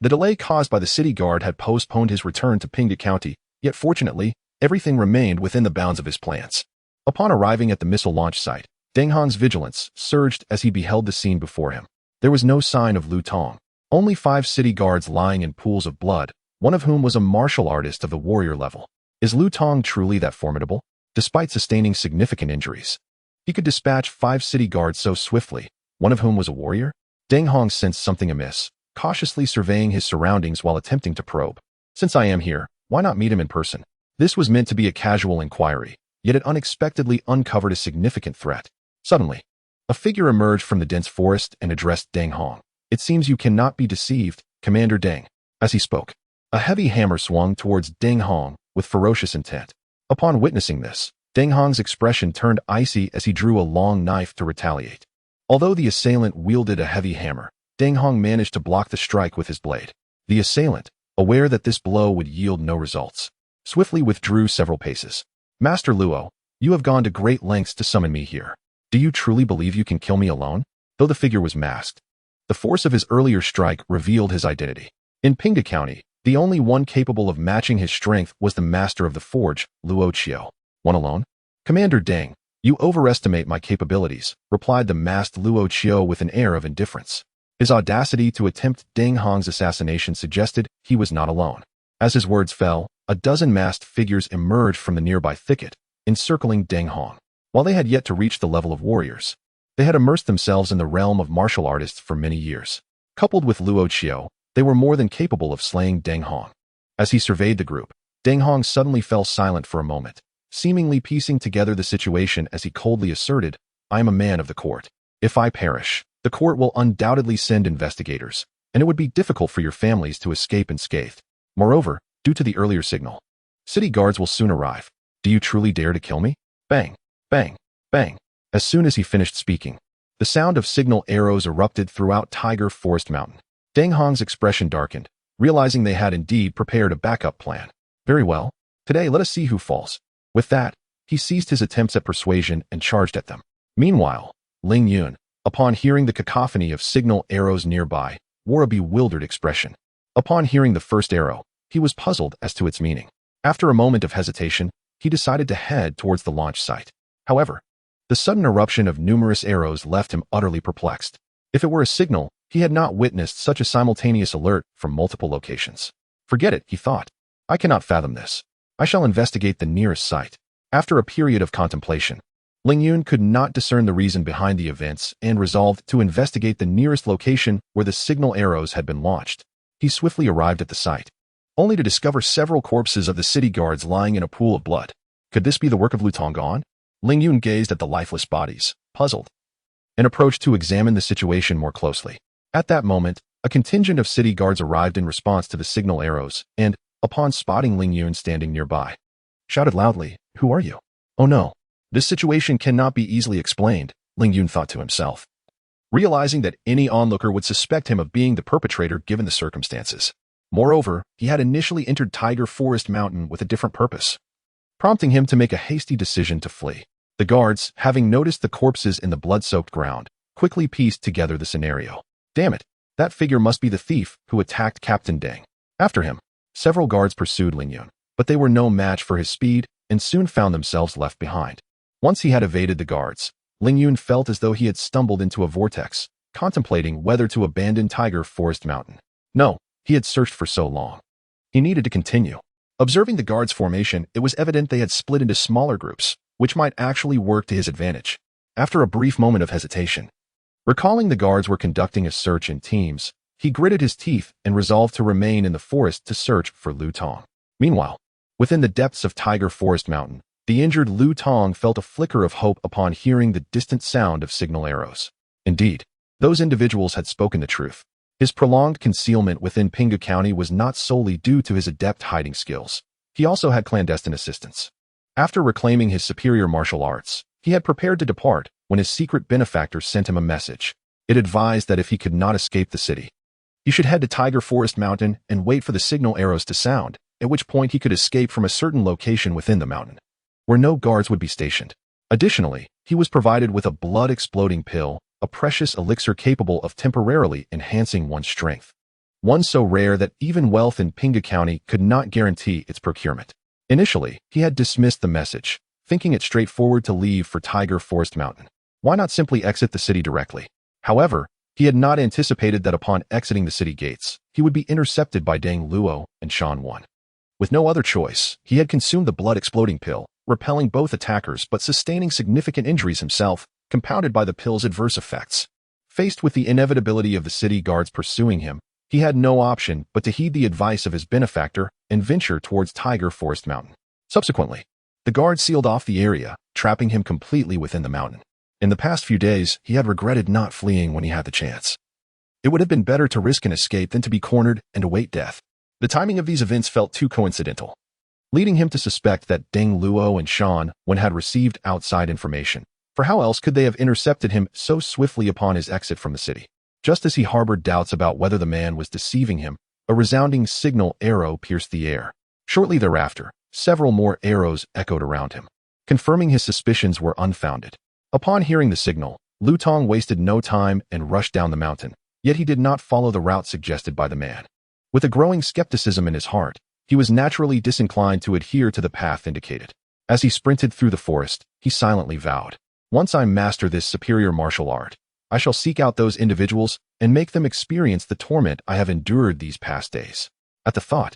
The delay caused by the city guard had postponed his return to Pinga County, yet fortunately, everything remained within the bounds of his plans. Upon arriving at the missile launch site, Deng Hong's vigilance surged as he beheld the scene before him. There was no sign of Lu Tong, only 5 city guards lying in pools of blood, one of whom was a martial artist of the warrior level. Is Lu Tong truly that formidable? Despite sustaining significant injuries, he could dispatch 5 city guards so swiftly, one of whom was a warrior? Deng Hong sensed something amiss, cautiously surveying his surroundings while attempting to probe. Since I am here, why not meet him in person? This was meant to be a casual inquiry, yet it unexpectedly uncovered a significant threat. Suddenly, a figure emerged from the dense forest and addressed Deng Hong. "It seems you cannot be deceived, Commander Deng." As he spoke, a heavy hammer swung towards Deng Hong with ferocious intent. Upon witnessing this, Deng Hong's expression turned icy as he drew a long knife to retaliate. Although the assailant wielded a heavy hammer, Deng Hong managed to block the strike with his blade. The assailant, aware that this blow would yield no results, swiftly withdrew several paces. "Master Luo, you have gone to great lengths to summon me here. Do you truly believe you can kill me alone?" Though the figure was masked, the force of his earlier strike revealed his identity. In Pinga County, the only one capable of matching his strength was the master of the forge, Luo Qiu. "One alone?" "Commander Deng, you overestimate my capabilities," replied the masked Luo Qiu with an air of indifference. His audacity to attempt Deng Hong's assassination suggested he was not alone. As his words fell, a dozen masked figures emerged from the nearby thicket, encircling Deng Hong. While they had yet to reach the level of warriors, they had immersed themselves in the realm of martial artists for many years. Coupled with Luo Qiu, they were more than capable of slaying Deng Hong. As he surveyed the group, Deng Hong suddenly fell silent for a moment, seemingly piecing together the situation as he coldly asserted, "I am a man of the court. If I perish, the court will undoubtedly send investigators, and it would be difficult for your families to escape unscathed. Moreover, due to the earlier signal, city guards will soon arrive. Do you truly dare to kill me?" Bang, bang, bang. As soon as he finished speaking, the sound of signal arrows erupted throughout Tiger Forest Mountain. Deng Hong's expression darkened, realizing they had indeed prepared a backup plan. "Very well. Today let us see who falls." With that, he ceased his attempts at persuasion and charged at them. Meanwhile, Ling Yun, upon hearing the cacophony of signal arrows nearby, wore a bewildered expression. Upon hearing the first arrow, he was puzzled as to its meaning. After a moment of hesitation, he decided to head towards the launch site. However, the sudden eruption of numerous arrows left him utterly perplexed. If it were a signal, he had not witnessed such a simultaneous alert from multiple locations. "Forget it," he thought. "I cannot fathom this. I shall investigate the nearest site." After a period of contemplation, Ling Yun could not discern the reason behind the events and resolved to investigate the nearest location where the signal arrows had been launched. He swiftly arrived at the site, only to discover several corpses of the city guards lying in a pool of blood. Could this be the work of Lu Tong? Ling Yun gazed at the lifeless bodies, puzzled, and approached to examine the situation more closely. At that moment, a contingent of city guards arrived in response to the signal arrows and, upon spotting Ling Yun standing nearby, shouted loudly, "Who are you?" "Oh no, this situation cannot be easily explained," Ling Yun thought to himself, realizing that any onlooker would suspect him of being the perpetrator given the circumstances. Moreover, he had initially entered Tiger Forest Mountain with a different purpose, prompting him to make a hasty decision to flee. The guards, having noticed the corpses in the blood-soaked ground, quickly pieced together the scenario. Damn it, that figure must be the thief who attacked Captain Deng. After him, several guards pursued Ling Yun, but they were no match for his speed and soon found themselves left behind. Once he had evaded the guards, Ling Yun felt as though he had stumbled into a vortex, contemplating whether to abandon Tiger Forest Mountain. No, he had searched for so long. He needed to continue. Observing the guards' formation, it was evident they had split into smaller groups, which might actually work to his advantage. After a brief moment of hesitation, recalling the guards were conducting a search in teams, he gritted his teeth and resolved to remain in the forest to search for Lu Tong. Meanwhile, within the depths of Tiger Forest Mountain, the injured Lu Tong felt a flicker of hope upon hearing the distant sound of signal arrows. Indeed, those individuals had spoken the truth. His prolonged concealment within Pinga County was not solely due to his adept hiding skills. He also had clandestine assistance. After reclaiming his superior martial arts, he had prepared to depart when his secret benefactor sent him a message. It advised that if he could not escape the city, he should head to Tiger Forest Mountain and wait for the signal arrows to sound, at which point he could escape from a certain location within the mountain, where no guards would be stationed. Additionally, he was provided with a blood-exploding pill, a precious elixir capable of temporarily enhancing one's strength. One so rare that even wealth in Pinga County could not guarantee its procurement. Initially, he had dismissed the message, thinking it straightforward to leave for Tiger Forest Mountain. Why not simply exit the city directly? However, he had not anticipated that upon exiting the city gates, he would be intercepted by Deng Luo and Shan Wan. With no other choice, he had consumed the blood-exploding pill, repelling both attackers but sustaining significant injuries himself, compounded by the pill's adverse effects. Faced with the inevitability of the city guards pursuing him, he had no option but to heed the advice of his benefactor and venture towards Tiger Forest Mountain. Subsequently, the guards sealed off the area, trapping him completely within the mountain. In the past few days, he had regretted not fleeing when he had the chance. It would have been better to risk an escape than to be cornered and await death. The timing of these events felt too coincidental, leading him to suspect that Deng Luo and Shan Wan had received outside information. For how else could they have intercepted him so swiftly upon his exit from the city? Just as he harbored doubts about whether the man was deceiving him, a resounding signal arrow pierced the air. Shortly thereafter, several more arrows echoed around him, confirming his suspicions were unfounded. Upon hearing the signal, Lu Tong wasted no time and rushed down the mountain, yet he did not follow the route suggested by the man. With a growing skepticism in his heart, he was naturally disinclined to adhere to the path indicated. As he sprinted through the forest, he silently vowed, "Once I master this superior martial art, I shall seek out those individuals and make them experience the torment I have endured these past days." At the thought,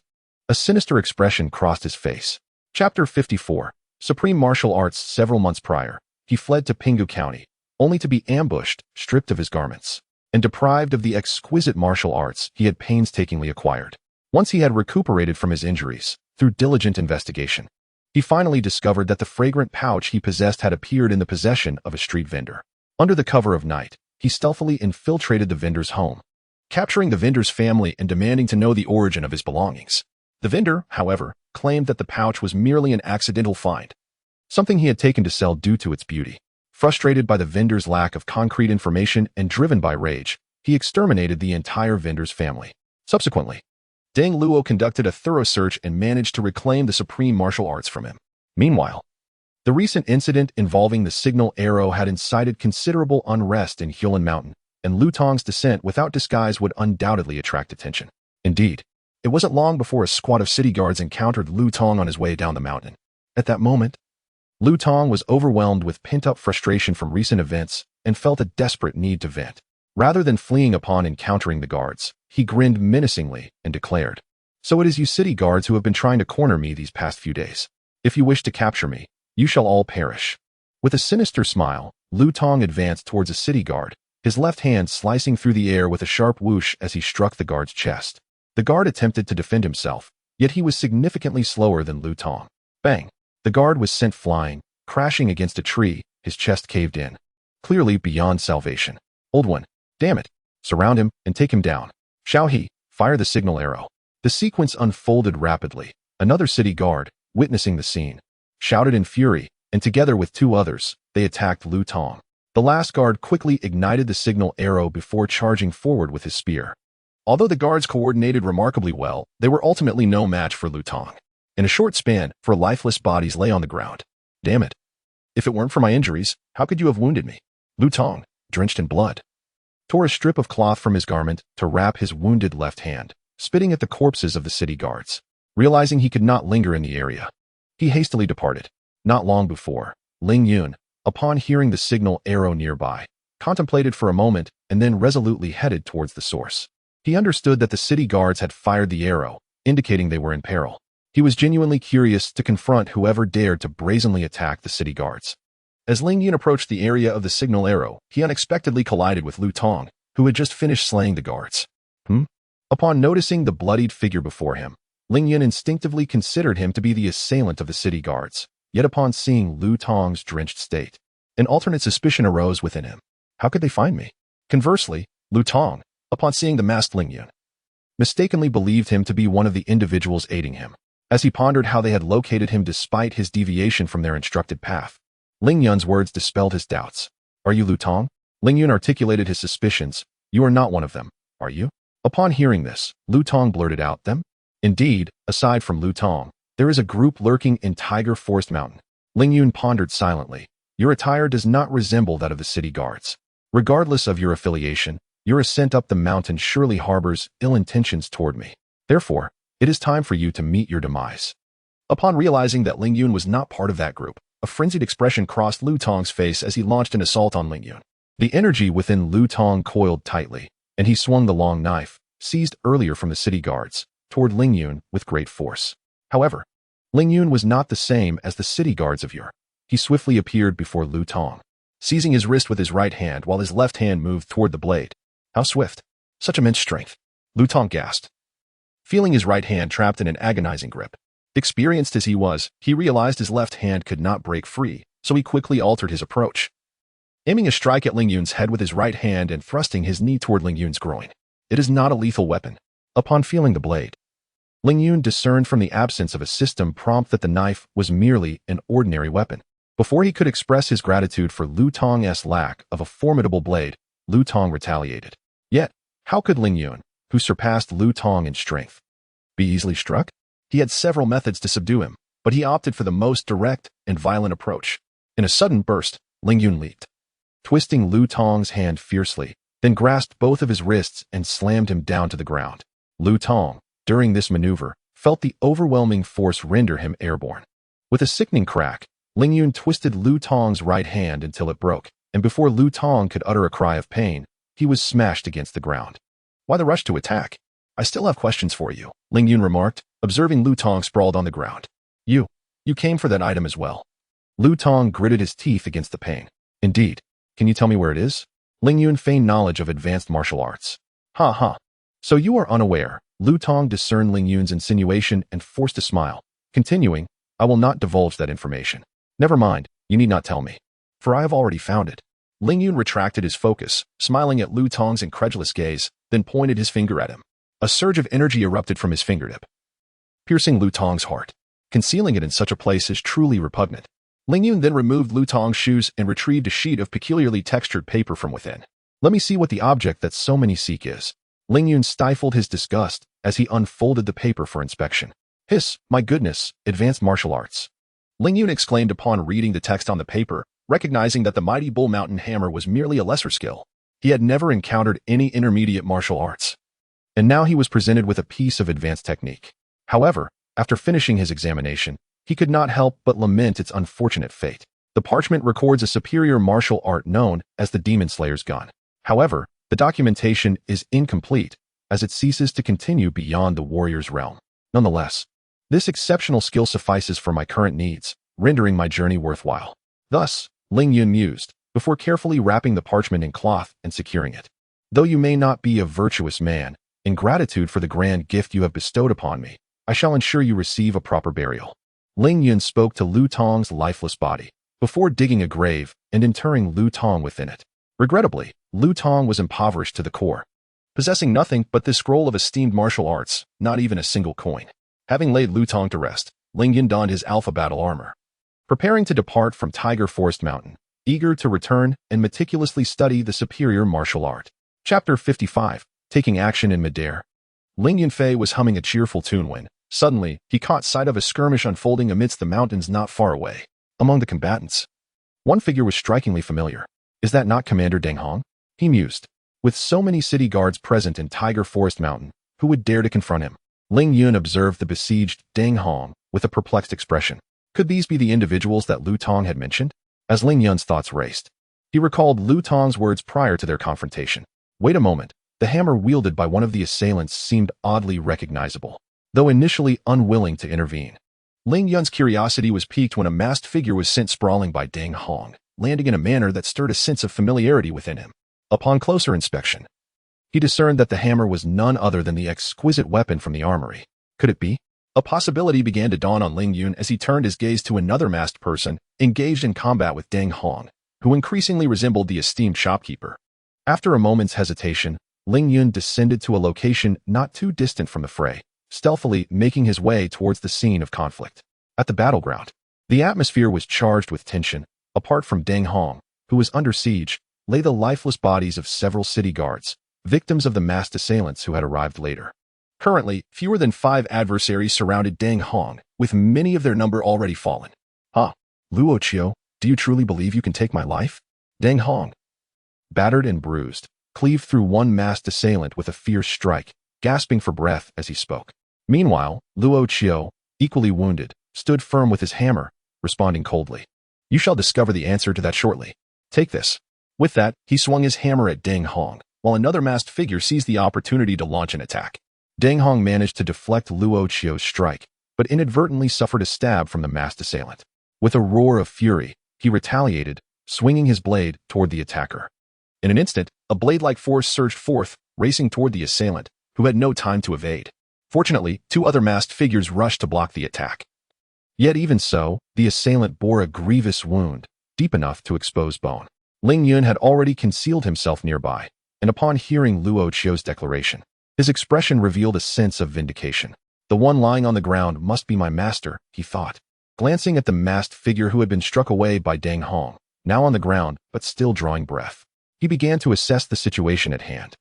a sinister expression crossed his face. Chapter 54. Supreme Martial Arts. Several months prior, he fled to Pingu County, only to be ambushed, stripped of his garments, and deprived of the exquisite martial arts he had painstakingly acquired. Once he had recuperated from his injuries, through diligent investigation, he finally discovered that the fragrant pouch he possessed had appeared in the possession of a street vendor. Under the cover of night, he stealthily infiltrated the vendor's home, capturing the vendor's family and demanding to know the origin of his belongings. The vendor, however, claimed that the pouch was merely an accidental find, something he had taken to sell due to its beauty. Frustrated by the vendor's lack of concrete information and driven by rage, he exterminated the entire vendor's family. Subsequently, Deng Luo conducted a thorough search and managed to reclaim the supreme martial arts from him. Meanwhile, the recent incident involving the signal arrow had incited considerable unrest in Hulan Mountain, and Lu Tong's descent without disguise would undoubtedly attract attention. Indeed, it wasn't long before a squad of city guards encountered Lu Tong on his way down the mountain. At that moment, Lu Tong was overwhelmed with pent-up frustration from recent events and felt a desperate need to vent. Rather than fleeing upon encountering the guards, he grinned menacingly and declared, "So it is you city guards who have been trying to corner me these past few days. If you wish to capture me, you shall all perish." With a sinister smile, Lu Tong advanced towards a city guard, his left hand slicing through the air with a sharp whoosh as he struck the guard's chest. The guard attempted to defend himself, yet he was significantly slower than Lu Tong. Bang! The guard was sent flying, crashing against a tree, his chest caved in, clearly beyond salvation. "Old one, damn it! Surround him and take him down." Xiao He, fire the signal arrow. The sequence unfolded rapidly. Another city guard, witnessing the scene, shouted in fury, and together with two others, they attacked Lu Tong. The last guard quickly ignited the signal arrow before charging forward with his spear. Although the guards coordinated remarkably well, they were ultimately no match for Lu Tong. In a short span, 4 lifeless bodies lay on the ground. Damn it. If it weren't for my injuries, how could you have wounded me? Lu Tong, drenched in blood, tore a strip of cloth from his garment to wrap his wounded left hand, spitting at the corpses of the city guards. Realizing he could not linger in the area, he hastily departed. Not long before, Ling Yun, upon hearing the signal arrow nearby, contemplated for a moment and then resolutely headed towards the source. He understood that the city guards had fired the arrow, indicating they were in peril. He was genuinely curious to confront whoever dared to brazenly attack the city guards. As Ling Yun approached the area of the signal arrow, he unexpectedly collided with Lu Tong, who had just finished slaying the guards. Upon noticing the bloodied figure before him, Ling Yun instinctively considered him to be the assailant of the city guards. Yet upon seeing Lu Tong's drenched state, an alternate suspicion arose within him. How could they find me? Conversely, Lu Tong, upon seeing the masked Ling Yun, mistakenly believed him to be one of the individuals aiding him. As he pondered how they had located him despite his deviation from their instructed path, Ling Yun's words dispelled his doubts. Are you Lu Tong? Ling Yun articulated his suspicions. You are not one of them, are you? Upon hearing this, Lu Tong blurted out, them? Indeed, aside from Lu Tong, there is a group lurking in Tiger Forest Mountain. Ling Yun pondered silently. Your attire does not resemble that of the city guards. Regardless of your affiliation, your ascent up the mountain surely harbors ill intentions toward me. Therefore, it is time for you to meet your demise. Upon realizing that Ling Yun was not part of that group, a frenzied expression crossed Lu Tong's face as he launched an assault on Ling Yun. The energy within Lu Tong coiled tightly, and he swung the long knife, seized earlier from the city guards, toward Ling Yun with great force. However, Ling Yun was not the same as the city guards of yore. He swiftly appeared before Lu Tong, seizing his wrist with his right hand while his left hand moved toward the blade. How swift! Such immense strength! Lu Tong gasped, feeling his right hand trapped in an agonizing grip. Experienced as he was, he realized his left hand could not break free, so he quickly altered his approach, aiming a strike at Ling Yun's head with his right hand and thrusting his knee toward Ling Yun's groin. It is not a lethal weapon. Upon feeling the blade, Ling Yun discerned from the absence of a system prompt that the knife was merely an ordinary weapon. Before he could express his gratitude for Lu Tong's lack of a formidable blade, Lu Tong retaliated. Yet, how could Ling Yun, who surpassed Lu Tong in strength, be easily struck? He had several methods to subdue him, but he opted for the most direct and violent approach. In a sudden burst, Ling Yun leaped, twisting Lu Tong's hand fiercely, then grasped both of his wrists and slammed him down to the ground. Lu Tong, during this maneuver, felt the overwhelming force render him airborne. With a sickening crack, Ling Yun twisted Lu Tong's right hand until it broke, and before Lu Tong could utter a cry of pain, he was smashed against the ground. Why the rush to attack? I still have questions for you, Ling Yun remarked, observing Lu Tong sprawled on the ground. You came for that item as well. Lu Tong gritted his teeth against the pain. Indeed. Can you tell me where it is? Ling Yun feigned knowledge of advanced martial arts. Ha. So you are unaware. Lu Tong discerned Ling Yun's insinuation and forced a smile, continuing, I will not divulge that information. Never mind, you need not tell me, for I have already found it. Ling Yun retracted his focus, smiling at Lu Tong's incredulous gaze, then pointed his finger at him. A surge of energy erupted from his fingertip, piercing Lu Tong's heart. Concealing it in such a place is truly repugnant. Ling Yun then removed Lu Tong's shoes and retrieved a sheet of peculiarly textured paper from within. Let me see what the object that so many seek is. Ling Yun stifled his disgust as he unfolded the paper for inspection. Hiss, my goodness, advanced martial arts. Ling Yun exclaimed upon reading the text on the paper, recognizing that the mighty Bull Mountain Hammer was merely a lesser skill. He had never encountered any intermediate martial arts, and now he was presented with a piece of advanced technique. However, after finishing his examination, he could not help but lament its unfortunate fate. The parchment records a superior martial art known as the Demon Slayer's Gun. However, the documentation is incomplete, as it ceases to continue beyond the warrior's realm. Nonetheless, this exceptional skill suffices for my current needs, rendering my journey worthwhile. Thus, Ling Yun mused, before carefully wrapping the parchment in cloth and securing it. Though you may not be a virtuous man, in gratitude for the grand gift you have bestowed upon me, I shall ensure you receive a proper burial. Ling Yun spoke to Lu Tong's lifeless body, before digging a grave and interring Lu Tong within it. Regrettably, Lu Tong was impoverished to the core, possessing nothing but this scroll of esteemed martial arts, not even a single coin. Having laid Lu Tong to rest, Ling Yun donned his alpha battle armor, preparing to depart from Tiger Forest Mountain, eager to return and meticulously study the superior martial art. Chapter 55, Taking Action in Midair. Ling Yunfei was humming a cheerful tune when, suddenly, he caught sight of a skirmish unfolding amidst the mountains not far away. Among the combatants, One figure was strikingly familiar. Is that not Commander Deng Hong? He mused. With so many city guards present in Tiger Forest Mountain, who would dare to confront him? Ling Yun observed the besieged Deng Hong with a perplexed expression. Could these be the individuals that Lu Tong had mentioned? As Ling Yun's thoughts raced, he recalled Lu Tong's words prior to their confrontation. Wait a moment. The hammer wielded by one of the assailants seemed oddly recognizable, though initially unwilling to intervene. Ling Yun's curiosity was piqued when a masked figure was sent sprawling by Deng Hong, landing in a manner that stirred a sense of familiarity within him. Upon closer inspection, he discerned that the hammer was none other than the exquisite weapon from the armory. Could it be? A possibility began to dawn on Ling Yun as he turned his gaze to another masked person engaged in combat with Deng Hong, who increasingly resembled the esteemed shopkeeper. After a moment's hesitation, Ling Yun descended to a location not too distant from the fray, stealthily making his way towards the scene of conflict. At the battleground, the atmosphere was charged with tension. Apart from Deng Hong, who was under siege, lay the lifeless bodies of several city guards, victims of the masked assailants who had arrived later. Currently, fewer than 5 adversaries surrounded Deng Hong, with many of their number already fallen. Luo Qiu, do you truly believe you can take my life? Deng Hong, battered and bruised, cleaved through one masked assailant with a fierce strike, gasping for breath as he spoke. Meanwhile, Luo Qiu, equally wounded, stood firm with his hammer, responding coldly. You shall discover the answer to that shortly. Take this. With that, he swung his hammer at Deng Hong, while another masked figure seized the opportunity to launch an attack. Deng Hong managed to deflect Luo Qiu's strike, but inadvertently suffered a stab from the masked assailant. With a roar of fury, he retaliated, swinging his blade toward the attacker. In an instant, a blade-like force surged forth, racing toward the assailant, who had no time to evade. Fortunately, 2 other masked figures rushed to block the attack. Yet even so, the assailant bore a grievous wound, deep enough to expose bone. Ling Yun had already concealed himself nearby, and upon hearing Luo Qiu's declaration, his expression revealed a sense of vindication. The one lying on the ground must be my master, he thought. Glancing at the masked figure who had been struck away by Deng Hong, now on the ground but still drawing breath, he began to assess the situation at hand.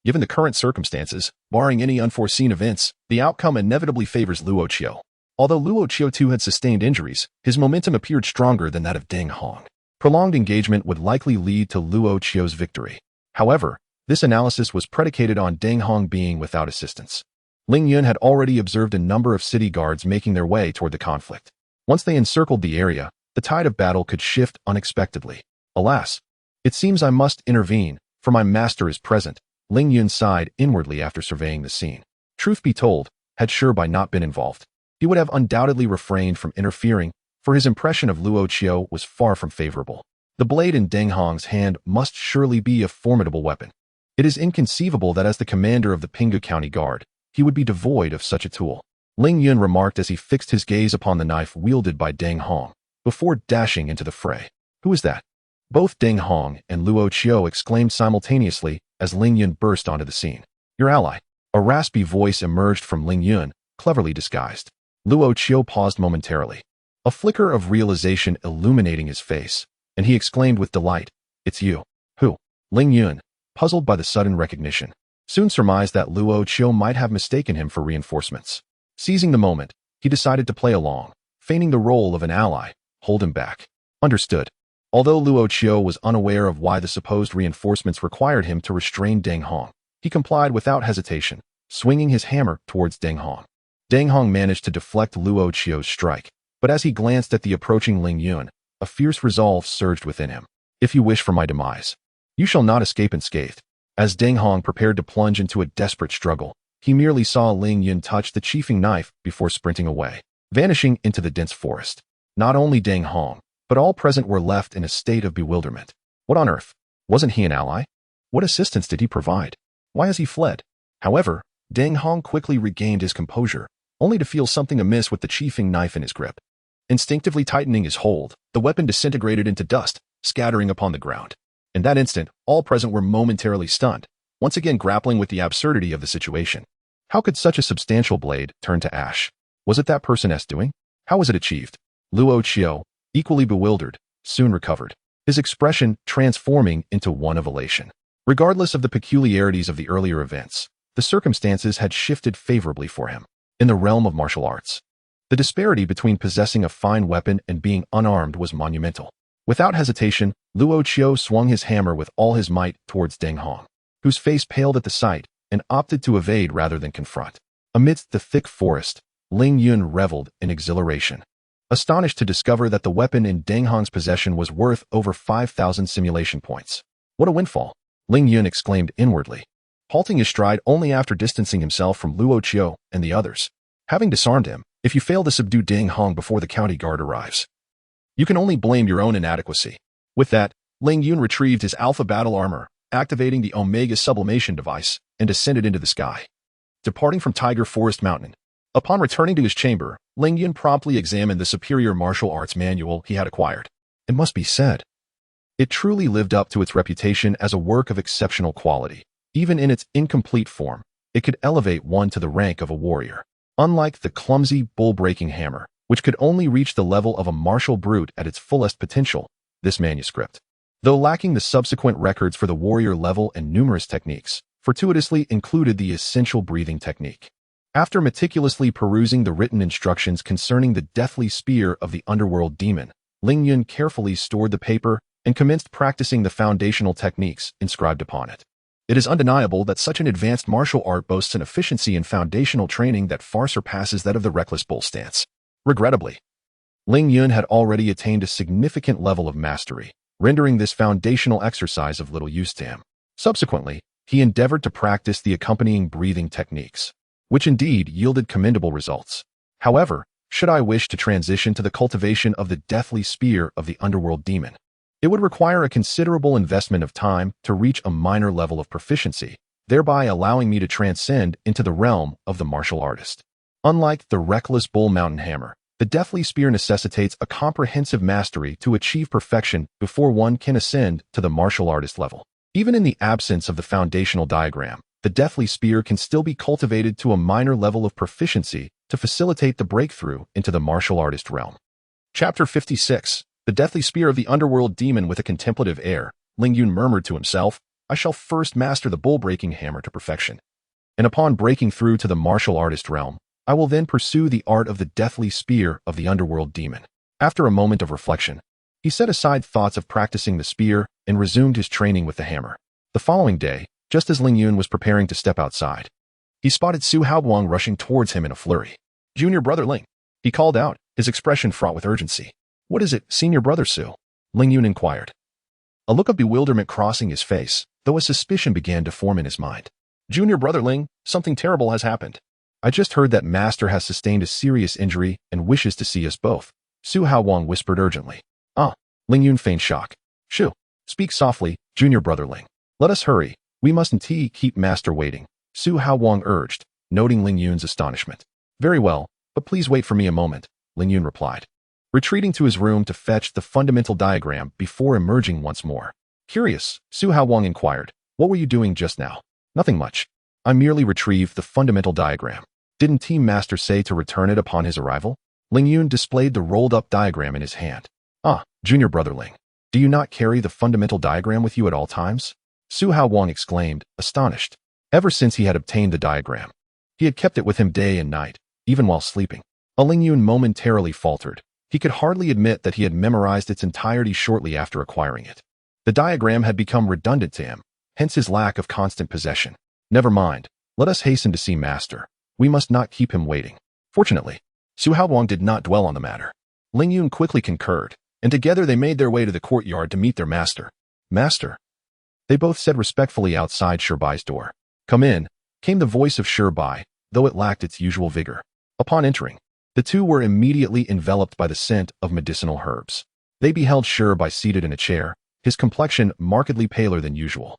Given the current circumstances, barring any unforeseen events, the outcome inevitably favors Luo Qiu. Although Luo Qiu too had sustained injuries, his momentum appeared stronger than that of Deng Hong. Prolonged engagement would likely lead to Luo Qiu's victory. However, this analysis was predicated on Deng Hong being without assistance. Ling Yun had already observed a number of city guards making their way toward the conflict. Once they encircled the area, the tide of battle could shift unexpectedly. Alas, it seems I must intervene, for my master is present. Ling Yun sighed inwardly after surveying the scene. Truth be told, had Shirbai not been involved, he would have undoubtedly refrained from interfering, for his impression of Luo Qiu was far from favorable. The blade in Deng Hong's hand must surely be a formidable weapon. It is inconceivable that as the commander of the Pinggu County Guard, he would be devoid of such a tool. Ling Yun remarked as he fixed his gaze upon the knife wielded by Deng Hong, before dashing into the fray. Who is that? Both Deng Hong and Luo Qiu exclaimed simultaneously as Ling Yun burst onto the scene. Your ally. A raspy voice emerged from Ling Yun, cleverly disguised. Luo Qiu paused momentarily, a flicker of realization illuminating his face, and he exclaimed with delight, It's you. Who? Ling Yun, puzzled by the sudden recognition, soon surmised that Luo Qiu might have mistaken him for reinforcements. Seizing the moment, he decided to play along, feigning the role of an ally, hold him back. Understood. Although Luo Qiu was unaware of why the supposed reinforcements required him to restrain Deng Hong, he complied without hesitation, swinging his hammer towards Deng Hong. Deng Hong managed to deflect Luo Qiu's strike, but as he glanced at the approaching Ling Yun, a fierce resolve surged within him. If you wish for my demise, you shall not escape unscathed. As Deng Hong prepared to plunge into a desperate struggle, he merely saw Ling Yun touch the chiefing knife before sprinting away, vanishing into the dense forest. Not only Deng Hong, but all present were left in a state of bewilderment. What on earth? Wasn't he an ally? What assistance did he provide? Why has he fled? However, Deng Hong quickly regained his composure, only to feel something amiss with the chiefing knife in his grip. Instinctively tightening his hold, the weapon disintegrated into dust, scattering upon the ground. In that instant, all present were momentarily stunned, once again grappling with the absurdity of the situation. How could such a substantial blade turn to ash? Was it that person's doing? How was it achieved? Luo Qiu, equally bewildered, soon recovered, his expression transforming into one of elation. Regardless of the peculiarities of the earlier events, the circumstances had shifted favorably for him. In the realm of martial arts, the disparity between possessing a fine weapon and being unarmed was monumental. Without hesitation, Luo Qiu swung his hammer with all his might towards Deng Hong, whose face paled at the sight and opted to evade rather than confront. Amidst the thick forest, Ling Yun reveled in exhilaration, astonished to discover that the weapon in Deng Hong's possession was worth over 5,000 simulation points. What a windfall! Ling Yun exclaimed inwardly, halting his stride only after distancing himself from Luo Qiu and the others. Having disarmed him, if you fail to subdue Deng Hong before the county guard arrives, you can only blame your own inadequacy. With that, Ling Yun retrieved his alpha battle armor, activating the Omega sublimation device, and ascended into the sky. Departing from Tiger Forest Mountain, upon returning to his chamber, Ling Yun promptly examined the superior martial arts manual he had acquired. It must be said, it truly lived up to its reputation as a work of exceptional quality. Even in its incomplete form, it could elevate one to the rank of a warrior. Unlike the clumsy, bull-breaking hammer, which could only reach the level of a martial brute at its fullest potential, this manuscript, though lacking the subsequent records for the warrior level and numerous techniques, fortuitously included the essential breathing technique. After meticulously perusing the written instructions concerning the deathly spear of the underworld demon, Ling Yun carefully stored the paper and commenced practicing the foundational techniques inscribed upon it. It is undeniable that such an advanced martial art boasts an efficiency in foundational training that far surpasses that of the reckless bull stance. Regrettably, Ling Yun had already attained a significant level of mastery, rendering this foundational exercise of little use to him. Subsequently, he endeavored to practice the accompanying breathing techniques, which indeed yielded commendable results. However, should I wish to transition to the cultivation of the deathly spear of the underworld demon, it would require a considerable investment of time to reach a minor level of proficiency, thereby allowing me to transcend into the realm of the martial artist. Unlike the reckless bull mountain hammer, the deathly spear necessitates a comprehensive mastery to achieve perfection before one can ascend to the martial artist level. Even in the absence of the foundational diagram, the deathly spear can still be cultivated to a minor level of proficiency to facilitate the breakthrough into the martial artist realm. Chapter 56. The Deathly Spear of the Underworld Demon. With a contemplative air, Ling Yun murmured to himself, I shall first master the bull-breaking hammer to perfection, and upon breaking through to the martial artist realm, I will then pursue the art of the deathly spear of the underworld demon. After a moment of reflection, he set aside thoughts of practicing the spear and resumed his training with the hammer. The following day, just as Ling Yun was preparing to step outside, he spotted Su Haoguang rushing towards him in a flurry. Junior brother Ling, he called out, his expression fraught with urgency. What is it, senior brother Su? Ling Yun inquired, a look of bewilderment crossing his face, though a suspicion began to form in his mind. Junior brother Ling, something terrible has happened. I just heard that master has sustained a serious injury and wishes to see us both, Su Haoguang whispered urgently. Ah, Ling Yun feigned shock. Shu, speak softly, junior brother Ling. Let us hurry, we mustn't keep master waiting, Su Haoguang urged, noting Ling Yun's astonishment. Very well, but please wait for me a moment, Ling Yun replied, retreating to his room to fetch the fundamental diagram before emerging once more. Curious, Su Haoguang inquired, what were you doing just now? Nothing much. I merely retrieved the fundamental diagram. Didn't Team Master say to return it upon his arrival? Ling Yun displayed the rolled-up diagram in his hand. Ah, junior brother Ling, do you not carry the fundamental diagram with you at all times? Su Haoguang exclaimed, astonished. Ever since he had obtained the diagram, he had kept it with him day and night, even while sleeping. Ling Yun momentarily faltered. He could hardly admit that he had memorized its entirety shortly after acquiring it. The diagram had become redundant to him, hence his lack of constant possession. Never mind, let us hasten to see Master. We must not keep him waiting. Fortunately, Su Haoguang did not dwell on the matter. Ling Yun quickly concurred, and together they made their way to the courtyard to meet their master. Master, they both said respectfully outside Shirbai's door. Come in, came the voice of Shirbai, though it lacked its usual vigor. Upon entering, the two were immediately enveloped by the scent of medicinal herbs. They beheld Shirbai seated in a chair, his complexion markedly paler than usual.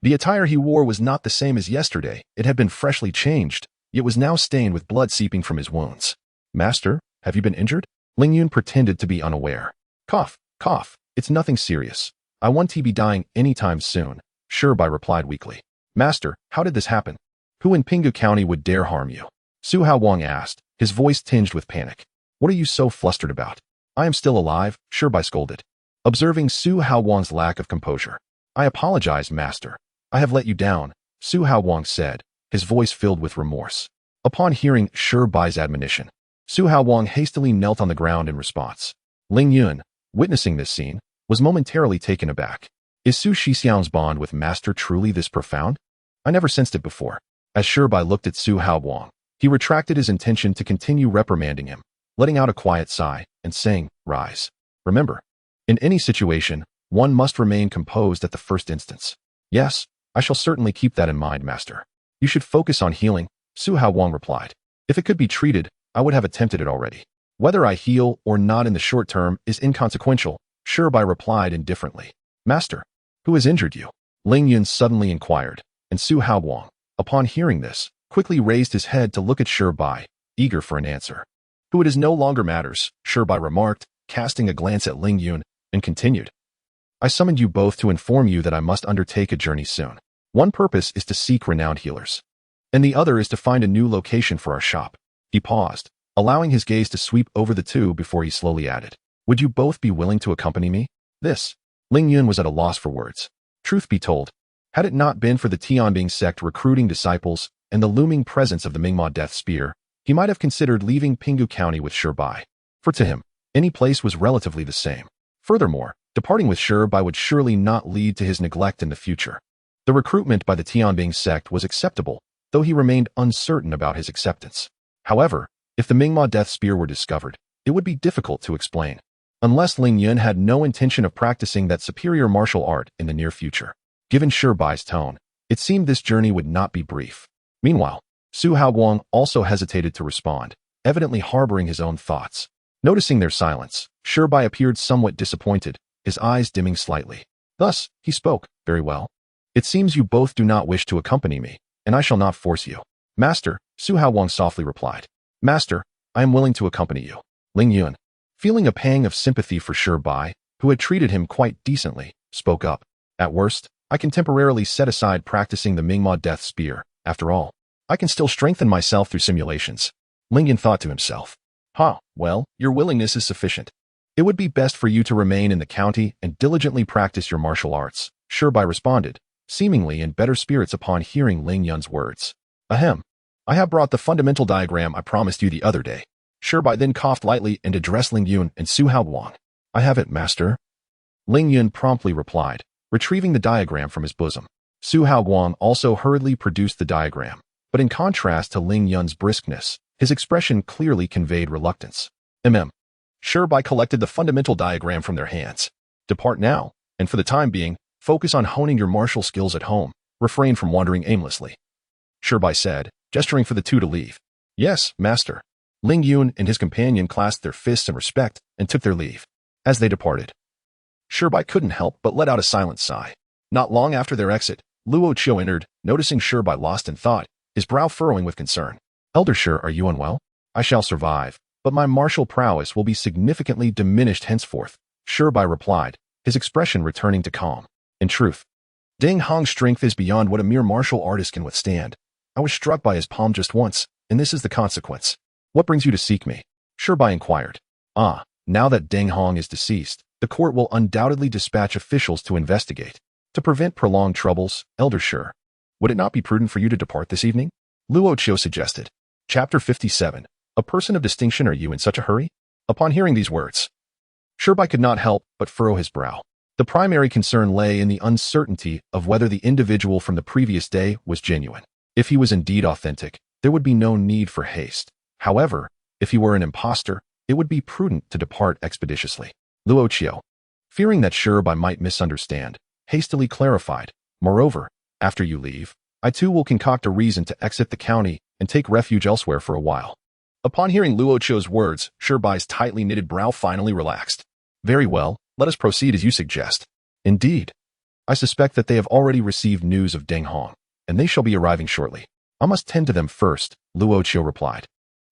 The attire he wore was not the same as yesterday. It had been freshly changed, yet was now stained with blood seeping from his wounds. Master, have you been injured? Ling Yun pretended to be unaware. Cough, cough, it's nothing serious. I won't be dying anytime soon, Shirbai replied weakly. Master, how did this happen? Who in Pinggu County would dare harm you? Su Haoguang asked, his voice tinged with panic. What are you so flustered about? I am still alive, Shirbai scolded, observing Su Haoguang's lack of composure. I apologize, Master. I have let you down, Su Haoguang said, his voice filled with remorse. Upon hearing Shirbai's admonition, Su Haoguang hastily knelt on the ground in response. Ling Yun, witnessing this scene, was momentarily taken aback. Is Su Shixiang's bond with Master truly this profound? I never sensed it before. As Shibai looked at Su Haoguang, he retracted his intention to continue reprimanding him, letting out a quiet sigh and saying, "Rise. Remember, in any situation, one must remain composed at the first instance." "Yes, I shall certainly keep that in mind, Master." "You should focus on healing," Su Haoguang replied. "If it could be treated, I would have attempted it already. Whether I heal or not in the short term is inconsequential," Shibai replied indifferently. "Master, who has injured you?" Ling Yun suddenly inquired, and Su Haoguang, upon hearing this, quickly raised his head to look at Shibai, eager for an answer. "Who it is no longer matters," Shibai remarked, casting a glance at Ling Yun, and continued. "I summoned you both to inform you that I must undertake a journey soon. One purpose is to seek renowned healers, and the other is to find a new location for our shop." He paused, allowing his gaze to sweep over the two before he slowly added, "Would you both be willing to accompany me?" This, Ling Yun was at a loss for words. Truth be told, had it not been for the Tianbing sect recruiting disciples and the looming presence of the Mingma Death Spear, he might have considered leaving Pinggu County with Shibai. For to him, any place was relatively the same. Furthermore, departing with Shibai would surely not lead to his neglect in the future. The recruitment by the Tianbing sect was acceptable, though he remained uncertain about his acceptance. However, if the Mingma Death Spear were discovered, it would be difficult to explain, unless Ling Yun had no intention of practicing that superior martial art in the near future. Given Shibai's tone, it seemed this journey would not be brief. Meanwhile, Su Haoguang also hesitated to respond, evidently harboring his own thoughts. Noticing their silence, Shibai appeared somewhat disappointed, his eyes dimming slightly. Thus, he spoke, "Very well. It seems you both do not wish to accompany me, and I shall not force you." "Master," Su Haoguang softly replied. "Master, I am willing to accompany you." Ling Yun, feeling a pang of sympathy for Shibai, who had treated him quite decently, spoke up. "At worst, I can temporarily set aside practicing the Mingma Death Spear. After all, I can still strengthen myself through simulations." Ling Yun thought to himself. Well, your willingness is sufficient. It would be best for you to remain in the county and diligently practice your martial arts," Shibai responded, seemingly in better spirits upon hearing Ling Yun's words. "Ahem. I have brought the fundamental diagram I promised you the other day." Shibai then coughed lightly and addressed Ling Yun and Su Haoguang. "I have it, Master." Ling Yun promptly replied, retrieving the diagram from his bosom. Su Haoguang also hurriedly produced the diagram, but in contrast to Ling Yun's briskness, his expression clearly conveyed reluctance. Shibai collected the fundamental diagram from their hands. "Depart now, and for the time being, focus on honing your martial skills at home. Refrain from wandering aimlessly," Shibai said, gesturing for the two to leave. "Yes, Master." Ling Yun and his companion clasped their fists in respect and took their leave. As they departed, Shibai couldn't help but let out a silent sigh. Not long after their exit, Luo Qiu entered, noticing Shibai lost in thought, his brow furrowing with concern. "Elder Shi, are you unwell?" "I shall survive, but my martial prowess will be significantly diminished henceforth," Shibai replied, his expression returning to calm. "In truth, Deng Hong's strength is beyond what a mere martial artist can withstand. I was struck by his palm just once, and this is the consequence." "What brings you to seek me?" Shibai inquired. Now that Deng Hong is deceased, the court will undoubtedly dispatch officials to investigate. To prevent prolonged troubles, Elder Shi, would it not be prudent for you to depart this evening?" Luo Qiu suggested. Chapter 57. A person of distinction, are you in such a hurry? Upon hearing these words, Shibai could not help but furrow his brow. The primary concern lay in the uncertainty of whether the individual from the previous day was genuine. If he was indeed authentic, there would be no need for haste. However, if he were an impostor, it would be prudent to depart expeditiously. Luo Qiu, fearing that Shibai might misunderstand, hastily clarified, "Moreover, after you leave, I too will concoct a reason to exit the county and take refuge elsewhere for a while." Upon hearing Luo Qiu's words, Shibai's tightly knitted brow finally relaxed. "Very well, let us proceed as you suggest." "Indeed. I suspect that they have already received news of Deng Hong, and they shall be arriving shortly. I must tend to them first," Luo Qiu replied,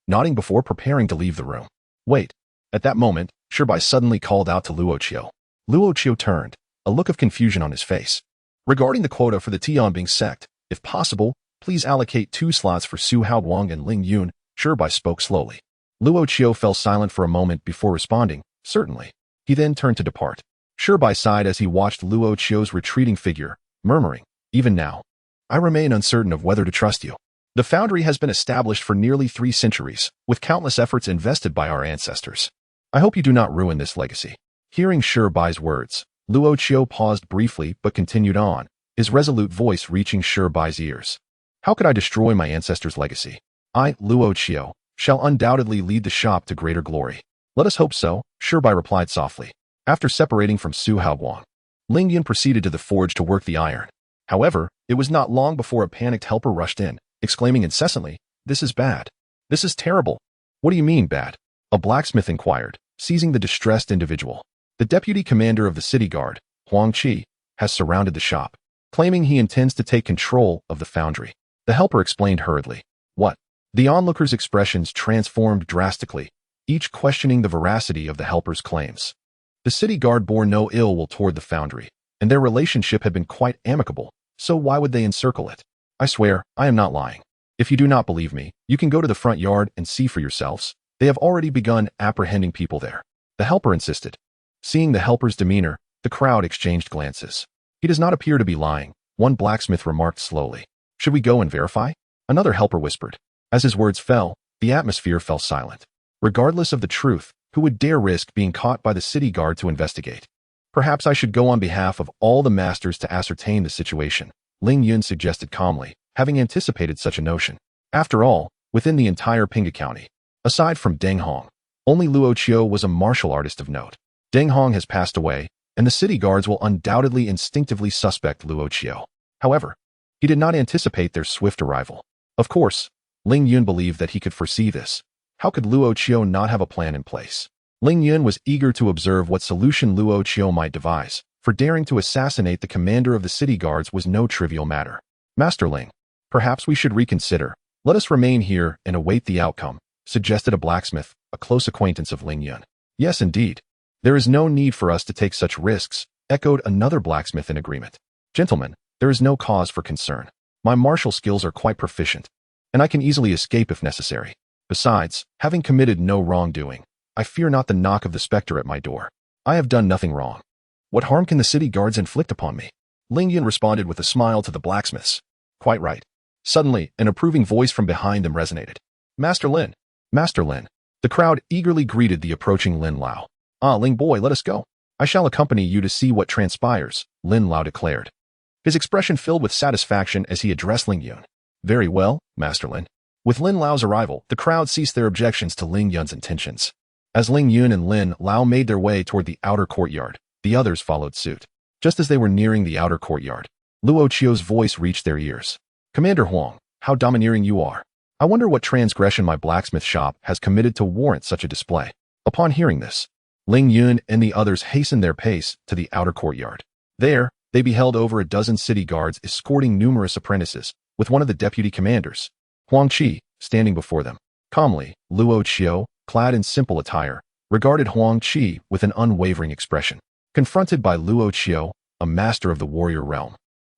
nodding before preparing to leave the room. "Wait." At that moment, Shibai suddenly called out to Luo Qiu. Luo Qiu turned, a look of confusion on his face. "Regarding the quota for the Tianbing sect, if possible, please allocate 2 slots for Su Haoguang and Ling Yun," Shibai spoke slowly. Luo Qiu fell silent for a moment before responding, "Certainly." He then turned to depart. Shibai sighed as he watched Luo Qiu's retreating figure, murmuring, "Even now, I remain uncertain of whether to trust you. The foundry has been established for nearly 3 centuries, with countless efforts invested by our ancestors. I hope you do not ruin this legacy." Hearing Shi Bai's words, Luo Qiu paused briefly but continued on, his resolute voice reaching Shi Bai's ears. How could I destroy my ancestors' legacy? I, Luo Qiu, shall undoubtedly lead the shop to greater glory. Let us hope so, Shi Bai replied softly. After separating from Su Haoguang, Ling Yun proceeded to the forge to work the iron. However, it was not long before a panicked helper rushed in, exclaiming incessantly, "This is bad. This is terrible." "What do you mean, bad?" a blacksmith inquired, seizing the distressed individual. "The deputy commander of the city guard, Huang Qi, has surrounded the shop, claiming he intends to take control of the foundry." The helper explained hurriedly. "What?" The onlookers' expressions transformed drastically, each questioning the veracity of the helper's claims. The city guard bore no ill will toward the foundry, and their relationship had been quite amicable, so why would they encircle it? "I swear, I am not lying. If you do not believe me, you can go to the front yard and see for yourselves. They have already begun apprehending people there," the helper insisted. Seeing the helper's demeanor, the crowd exchanged glances. "He does not appear to be lying," one blacksmith remarked slowly. "Should we go and verify?" another helper whispered. As his words fell, the atmosphere fell silent. Regardless of the truth, who would dare risk being caught by the city guard to investigate? "Perhaps I should go on behalf of all the masters to ascertain the situation," Ling Yun suggested calmly, having anticipated such a notion. After all, within the entire Pinga County, aside from Deng Hong, only Luo Qiu was a martial artist of note. Deng Hong has passed away, and the city guards will undoubtedly instinctively suspect Luo Qiu. However, he did not anticipate their swift arrival. Of course, Ling Yun believed that he could foresee this. How could Luo Qiu not have a plan in place? Ling Yun was eager to observe what solution Luo Qiu might devise, for daring to assassinate the commander of the city guards was no trivial matter. "Master Ling, perhaps we should reconsider. Let us remain here and await the outcome," suggested a blacksmith, a close acquaintance of Ling Yun. "Yes, indeed. There is no need for us to take such risks," echoed another blacksmith in agreement. "Gentlemen, there is no cause for concern. My martial skills are quite proficient, and I can easily escape if necessary. Besides, having committed no wrongdoing, I fear not the knock of the specter at my door. I have done nothing wrong. What harm can the city guards inflict upon me?" Ling Yun responded with a smile to the blacksmiths. "Quite right." Suddenly, an approving voice from behind them resonated. "Master Lin! Master Lin!" The crowd eagerly greeted the approaching Lin Lao. "Ah, Ling boy, let us go. I shall accompany you to see what transpires," Lin Lao declared, his expression filled with satisfaction as he addressed Ling Yun. "Very well, Master Lin." With Lin Lao's arrival, the crowd ceased their objections to Ling Yun's intentions. As Ling Yun and Lin Lao made their way toward the outer courtyard, the others followed suit. Just as they were nearing the outer courtyard, Luo Qiu's voice reached their ears. "Commander Huang, how domineering you are. I wonder what transgression my blacksmith shop has committed to warrant such a display." Upon hearing this, Ling Yun and the others hastened their pace to the outer courtyard. There, they beheld over a dozen city guards escorting numerous apprentices, with one of the deputy commanders, Huang Qi, standing before them. Calmly, Luo Qiu, clad in simple attire, regarded Huang Qi with an unwavering expression. Confronted by Luo Qiu, a master of the warrior realm,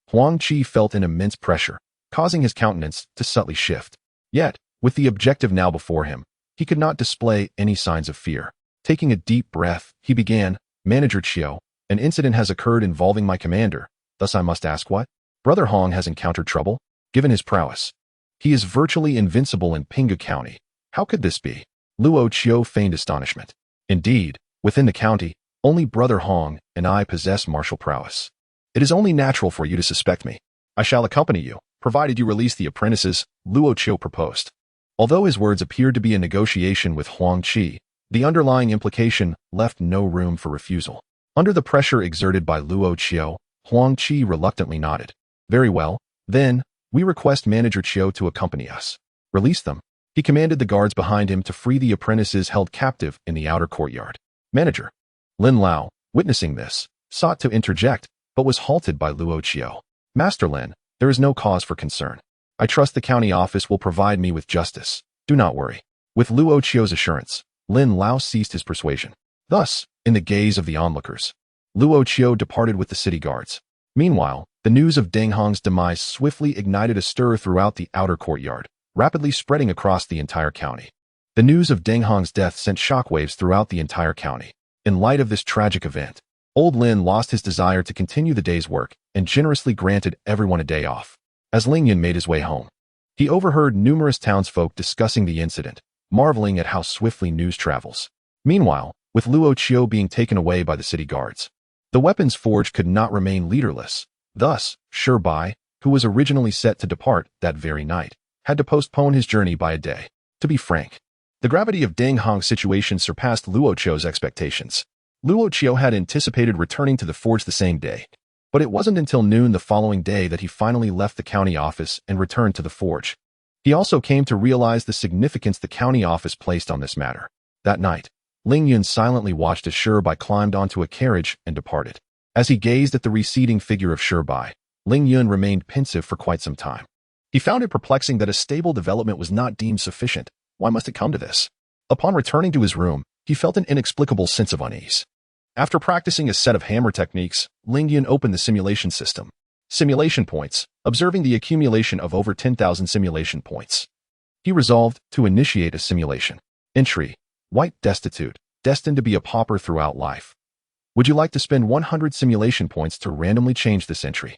Huang Qi felt an immense pressure, causing his countenance to subtly shift. Yet, with the objective now before him, he could not display any signs of fear. Taking a deep breath, he began, "Manager Qiu, an incident has occurred involving my commander, thus I must ask what? Brother Hong has encountered trouble? Given his prowess, he is virtually invincible in Pinga County. How could this be?" Luo Qiu feigned astonishment. "Indeed, within the county, only Brother Hong and I possess martial prowess. It is only natural for you to suspect me. I shall accompany you, provided you release the apprentices," Luo Qiu proposed. Although his words appeared to be a negotiation with Huang Qi, the underlying implication left no room for refusal. Under the pressure exerted by Luo Qiu, Huang Qi reluctantly nodded. "Very well, then, we request Manager Qiu to accompany us." "Release them." He commanded the guards behind him to free the apprentices held captive in the outer courtyard. "Manager." Lin Lao, witnessing this, sought to interject, but was halted by Luo Qiu. "Master Lin, there is no cause for concern. I trust the county office will provide me with justice. Do not worry." With Luo Qiu's assurance, Lin Lao ceased his persuasion. Thus, in the gaze of the onlookers, Luo Qiu departed with the city guards. Meanwhile, the news of Deng Hong's demise swiftly ignited a stir throughout the outer courtyard, rapidly spreading across the entire county. The news of Deng Hong's death sent shockwaves throughout the entire county. In light of this tragic event, Old Lin lost his desire to continue the day's work and generously granted everyone a day off. As Ling Yun made his way home, he overheard numerous townsfolk discussing the incident, marveling at how swiftly news travels. Meanwhile, with Luo Qiu being taken away by the city guards. The weapons forge could not remain leaderless. Thus, Shi Bai, who was originally set to depart that very night, had to postpone his journey by a day. To be frank, the gravity of Deng Hong's situation surpassed Luo Qiu's expectations. Luo Qiu had anticipated returning to the forge the same day, but it wasn't until noon the following day that he finally left the county office and returned to the forge. He also came to realize the significance the county office placed on this matter. That night, Ling Yun silently watched as Shi Bai climbed onto a carriage and departed. As he gazed at the receding figure of Shi Bai, Ling Yun remained pensive for quite some time. He found it perplexing that a stable development was not deemed sufficient. Why must it come to this? Upon returning to his room, he felt an inexplicable sense of unease. After practicing a set of hammer techniques, Ling Yun opened the simulation system. Simulation points, observing the accumulation of over 10,000 simulation points. He resolved to initiate a simulation. Entry: White destitute, destined to be a pauper throughout life. Would you like to spend 100 simulation points to randomly change this entry?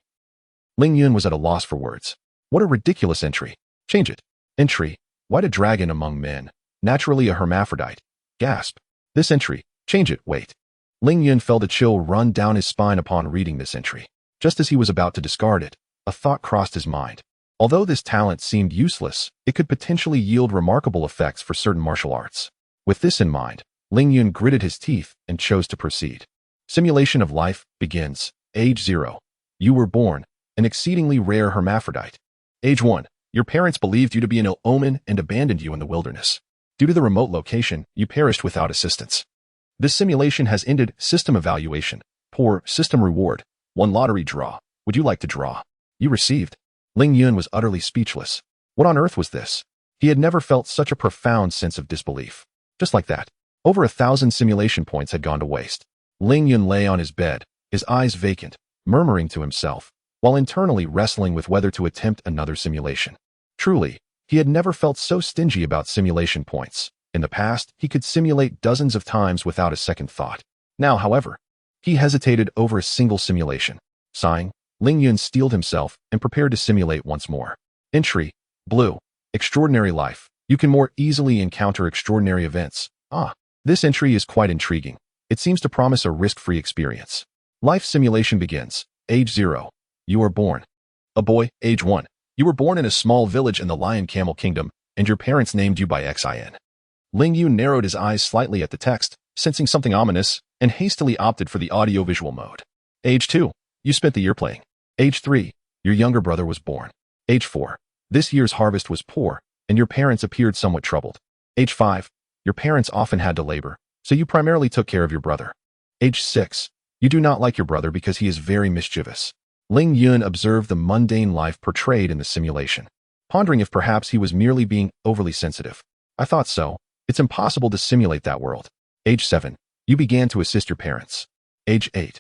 Ling Yun was at a loss for words. What a ridiculous entry. Change it. Entry: White a dragon among men, naturally a hermaphrodite. Gasp. This entry. Change it. Wait. Ling Yun felt a chill run down his spine upon reading this entry. Just as he was about to discard it, a thought crossed his mind. Although this talent seemed useless, it could potentially yield remarkable effects for certain martial arts. With this in mind, Ling Yun gritted his teeth and chose to proceed. Simulation of life begins. Age 0. You were born, an exceedingly rare hermaphrodite. Age 1. Your parents believed you to be an ill omen and abandoned you in the wilderness. Due to the remote location, you perished without assistance. This simulation has ended. System evaluation. Poor. System reward. 1 lottery draw. Would you like to draw? You received. Ling Yun was utterly speechless. What on earth was this? He had never felt such a profound sense of disbelief. Just like that, over 1,000 simulation points had gone to waste. Ling Yun lay on his bed, his eyes vacant, murmuring to himself, while internally wrestling with whether to attempt another simulation. Truly, he had never felt so stingy about simulation points. In the past, he could simulate dozens of times without a second thought. Now, however, he hesitated over a single simulation. Sighing, Ling Yun steeled himself and prepared to simulate once more. Entry: Blue. Extraordinary life. You can more easily encounter extraordinary events. This entry is quite intriguing. It seems to promise a risk-free experience. Life simulation begins. Age 0. You are born. A boy. Age 1. You were born in a small village in the Lion Camel Kingdom, and your parents named you by Xin. Ling Yun narrowed his eyes slightly at the text, sensing something ominous, and hastily opted for the audiovisual mode. Age 2. You spent the year playing. Age 3. Your younger brother was born. Age 4. This year's harvest was poor, and your parents appeared somewhat troubled. Age 5. Your parents often had to labor, so you primarily took care of your brother. Age 6. You do not like your brother because he is very mischievous. Ling Yun observed the mundane life portrayed in the simulation, pondering if perhaps he was merely being overly sensitive. I thought so. It's impossible to simulate that world. Age 7. You began to assist your parents. Age 8.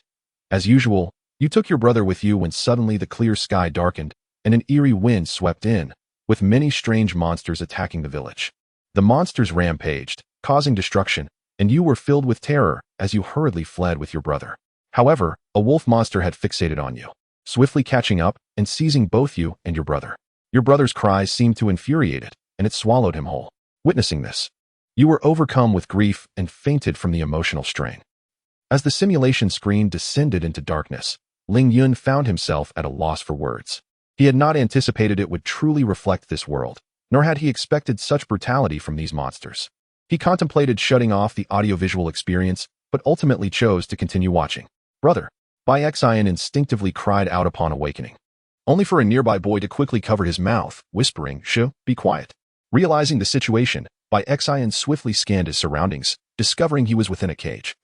As usual, you took your brother with you when suddenly the clear sky darkened and an eerie wind swept in, with many strange monsters attacking the village. The monsters rampaged, causing destruction, and you were filled with terror as you hurriedly fled with your brother. However, a wolf monster had fixated on you, swiftly catching up and seizing both you and your brother. Your brother's cries seemed to infuriate it, and it swallowed him whole. Witnessing this, you were overcome with grief and fainted from the emotional strain. As the simulation screen descended into darkness, Ling Yun found himself at a loss for words. He had not anticipated it would truly reflect this world, nor had he expected such brutality from these monsters. He contemplated shutting off the audiovisual experience, but ultimately chose to continue watching. Brother, Bai Xian instinctively cried out upon awakening, only for a nearby boy to quickly cover his mouth, whispering, "Shh, be quiet." Realizing the situation, Bai Xian swiftly scanned his surroundings, discovering he was within a cage,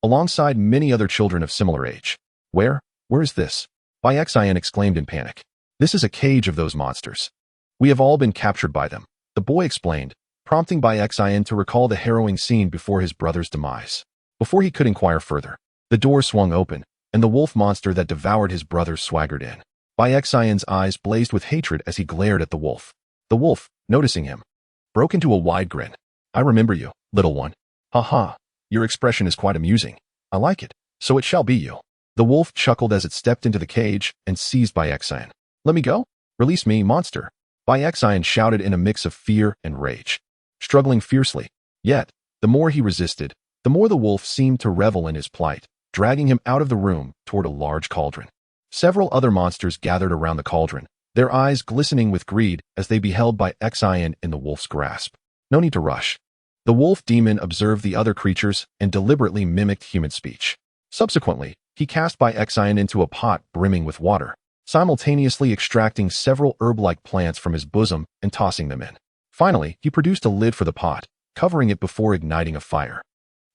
alongside many other children of similar age. Where is this? Bai Xian exclaimed in panic. This is a cage of those monsters. We have all been captured by them, the boy explained, prompting Bai Xian to recall the harrowing scene before his brother's demise. Before he could inquire further, the door swung open, and the wolf monster that devoured his brother swaggered in. Bai Xian's eyes blazed with hatred as he glared at the wolf. The wolf, noticing him, broke into a wide grin. I remember you, little one. Ha ha, your expression is quite amusing. I like it, so it shall be you. The wolf chuckled as it stepped into the cage and seized Bai Xian. Let me go? Release me, monster. Bai Xian shouted in a mix of fear and rage, struggling fiercely. Yet, the more he resisted, the more the wolf seemed to revel in his plight, dragging him out of the room toward a large cauldron. Several other monsters gathered around the cauldron, their eyes glistening with greed as they beheld by Xian in the wolf's grasp. No need to rush. The wolf demon observed the other creatures and deliberately mimicked human speech. Subsequently, he cast Bai Xian into a pot brimming with water, simultaneously extracting several herb-like plants from his bosom and tossing them in. Finally, he produced a lid for the pot, covering it before igniting a fire.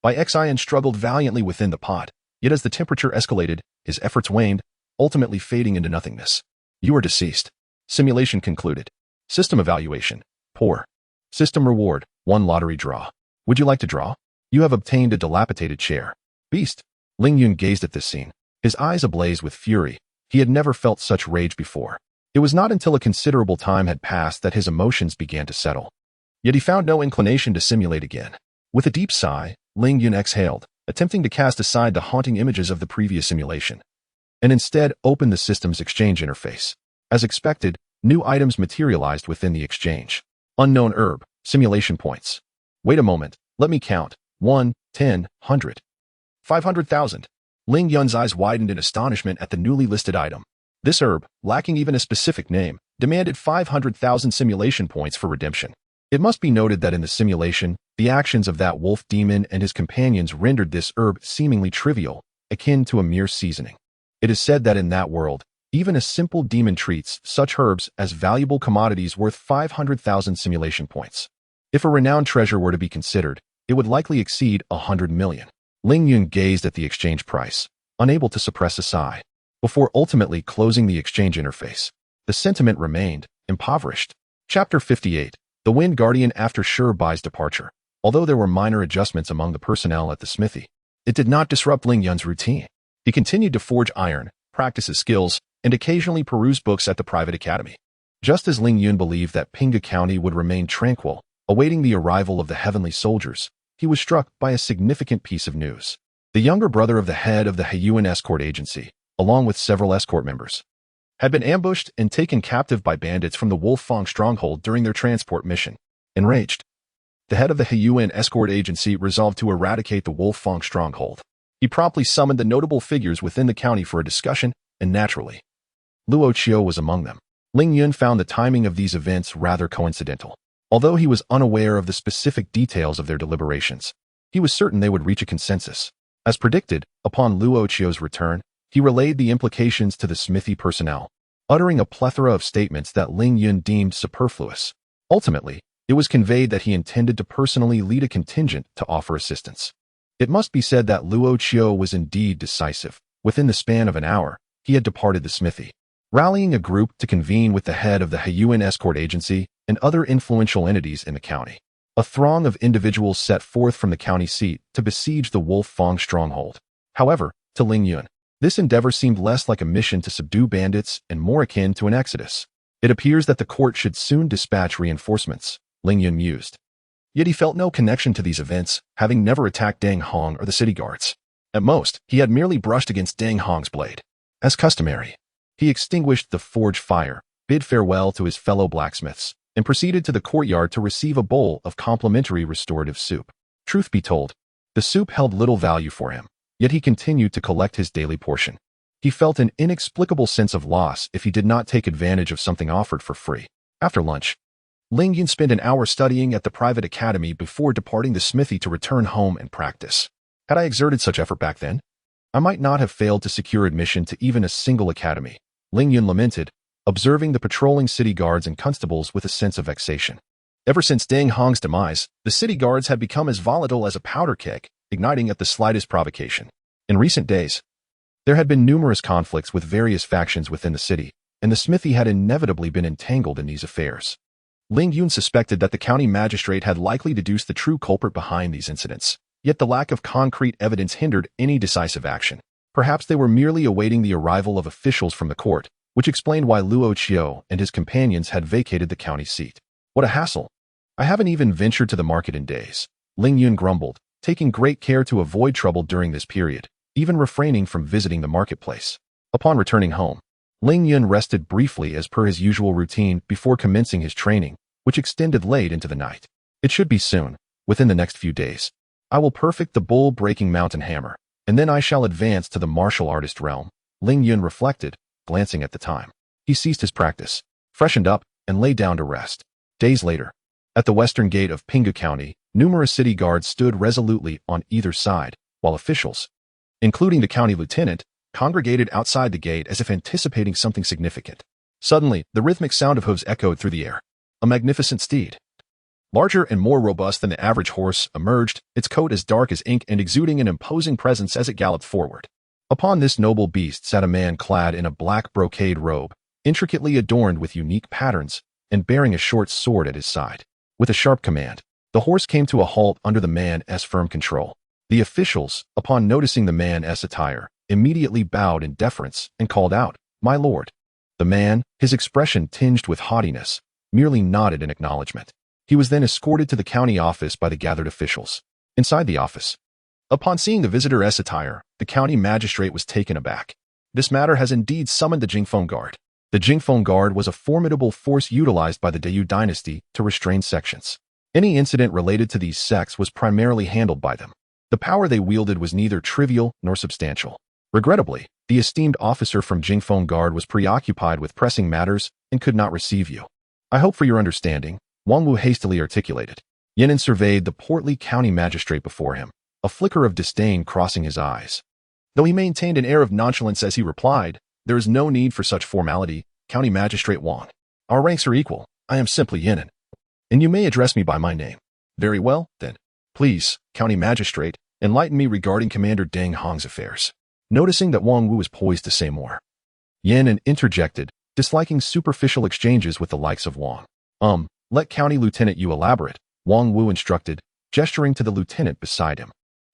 Bai Xian struggled valiantly within the pot, yet as the temperature escalated, his efforts waned, ultimately fading into nothingness. You are deceased. Simulation concluded. System evaluation. Poor. System reward. 1 lottery draw. Would you like to draw? You have obtained a dilapidated chair. Beast. Ling Yun gazed at this scene, his eyes ablaze with fury. He had never felt such rage before. It was not until a considerable time had passed that his emotions began to settle. Yet he found no inclination to simulate again. With a deep sigh, Ling Yun exhaled, attempting to cast aside the haunting images of the previous simulation, and instead opened the system's exchange interface. As expected, new items materialized within the exchange. Unknown herb. Simulation points. Wait a moment, let me count. 1, 10, 100. 500,000. Ling Yun's eyes widened in astonishment at the newly listed item. This herb, lacking even a specific name, demanded 500,000 simulation points for redemption. It must be noted that in the simulation, the actions of that wolf demon and his companions rendered this herb seemingly trivial, akin to a mere seasoning. It is said that in that world, even a simple demon treats such herbs as valuable commodities worth 500,000 simulation points. If a renowned treasure were to be considered, it would likely exceed 100 million. Ling Yun gazed at the exchange price, unable to suppress a sigh. Before ultimately closing the exchange interface, the sentiment remained impoverished. Chapter 58. The Wind Guardian. After Bai's departure, although there were minor adjustments among the personnel at the smithy, it did not disrupt Ling Yun's routine. He continued to forge iron, practice his skills, and occasionally peruse books at the private academy. Just as Ling Yun believed that Pinga County would remain tranquil, awaiting the arrival of the heavenly soldiers, he was struck by a significant piece of news. The younger brother of the head of the Heiyuan escort agency, along with several escort members, had been ambushed and taken captive by bandits from the Wolfang stronghold during their transport mission. Enraged, the head of the Heiyuan escort agency resolved to eradicate the Wolfang stronghold. He promptly summoned the notable figures within the county for a discussion, and naturally, Luo Qiu was among them. Ling Yun found the timing of these events rather coincidental. Although he was unaware of the specific details of their deliberations, he was certain they would reach a consensus. As predicted, upon Luo Qiu's return, he relayed the implications to the smithy personnel, uttering a plethora of statements that Ling Yun deemed superfluous. Ultimately, it was conveyed that he intended to personally lead a contingent to offer assistance. It must be said that Luo Qiu was indeed decisive. Within the span of an hour, he had departed the smithy, rallying a group to convene with the head of the Heiyuan escort agency and other influential entities in the county. A throng of individuals set forth from the county seat to besiege the Wolfang stronghold. However, to Ling Yun, this endeavor seemed less like a mission to subdue bandits and more akin to an exodus. It appears that the court should soon dispatch reinforcements, Ling Yun mused. Yet he felt no connection to these events, having never attacked Deng Hong or the city guards. At most, he had merely brushed against Deng Hong's blade. As customary, he extinguished the forge fire, bid farewell to his fellow blacksmiths, and proceeded to the courtyard to receive a bowl of complimentary restorative soup. Truth be told, the soup held little value for him, yet he continued to collect his daily portion. He felt an inexplicable sense of loss if he did not take advantage of something offered for free. After lunch, Ling Yun spent an hour studying at the private academy before departing the smithy to return home and practice. Had I exerted such effort back then, I might not have failed to secure admission to even a single academy, Ling Yun lamented, observing the patrolling city guards and constables with a sense of vexation. Ever since Deng Hong's demise, the city guards had become as volatile as a powder keg, igniting at the slightest provocation. In recent days, there had been numerous conflicts with various factions within the city, and the smithy had inevitably been entangled in these affairs. Ling Yun suspected that the county magistrate had likely deduced the true culprit behind these incidents, yet the lack of concrete evidence hindered any decisive action. Perhaps they were merely awaiting the arrival of officials from the court, which explained why Luo Qiu and his companions had vacated the county seat. What a hassle. I haven't even ventured to the market in days, Ling Yun grumbled, taking great care to avoid trouble during this period, even refraining from visiting the marketplace. Upon returning home, Ling Yun rested briefly as per his usual routine before commencing his training, which extended late into the night. It should be soon, within the next few days. I will perfect the bull-breaking mountain hammer, and then I shall advance to the martial artist realm. Ling Yun reflected, glancing at the time. He ceased his practice, freshened up, and lay down to rest. Days later, at the western gate of Pingu County, numerous city guards stood resolutely on either side, while officials, including the county lieutenant, congregated outside the gate as if anticipating something significant. Suddenly, the rhythmic sound of hooves echoed through the air. A magnificent steed, larger and more robust than the average horse, emerged, its coat as dark as ink and exuding an imposing presence as it galloped forward. Upon this noble beast sat a man clad in a black brocade robe, intricately adorned with unique patterns, and bearing a short sword at his side. With a sharp command, the horse came to a halt under the man's firm control. The officials, upon noticing the man's attire, immediately bowed in deference and called out, "My lord." The man, his expression tinged with haughtiness, merely nodded in acknowledgement. He was then escorted to the county office by the gathered officials. Inside the office, upon seeing the visitor's attire, the county magistrate was taken aback. This matter has indeed summoned the Jingfeng Guard. The Jingfeng Guard was a formidable force utilized by the Dayu dynasty to restrain sections. Any incident related to these sects was primarily handled by them. The power they wielded was neither trivial nor substantial. Regrettably, the esteemed officer from Jingfeng Guard was preoccupied with pressing matters and could not receive you. I hope for your understanding, Wang Wu hastily articulated. Yan'an surveyed the portly county magistrate before him, a flicker of disdain crossing his eyes. Though he maintained an air of nonchalance as he replied, "There is no need for such formality, County Magistrate Wang. Our ranks are equal. I am simply Yan'an, and you may address me by my name." "Very well, then. Please, County Magistrate, enlighten me regarding Commander Deng Hong's affairs." Noticing that Wang Wu was poised to say more, Yan'an interjected, disliking superficial exchanges with the likes of Wang. Let County Lieutenant Yu elaborate," Wang Wu instructed, gesturing to the lieutenant beside him.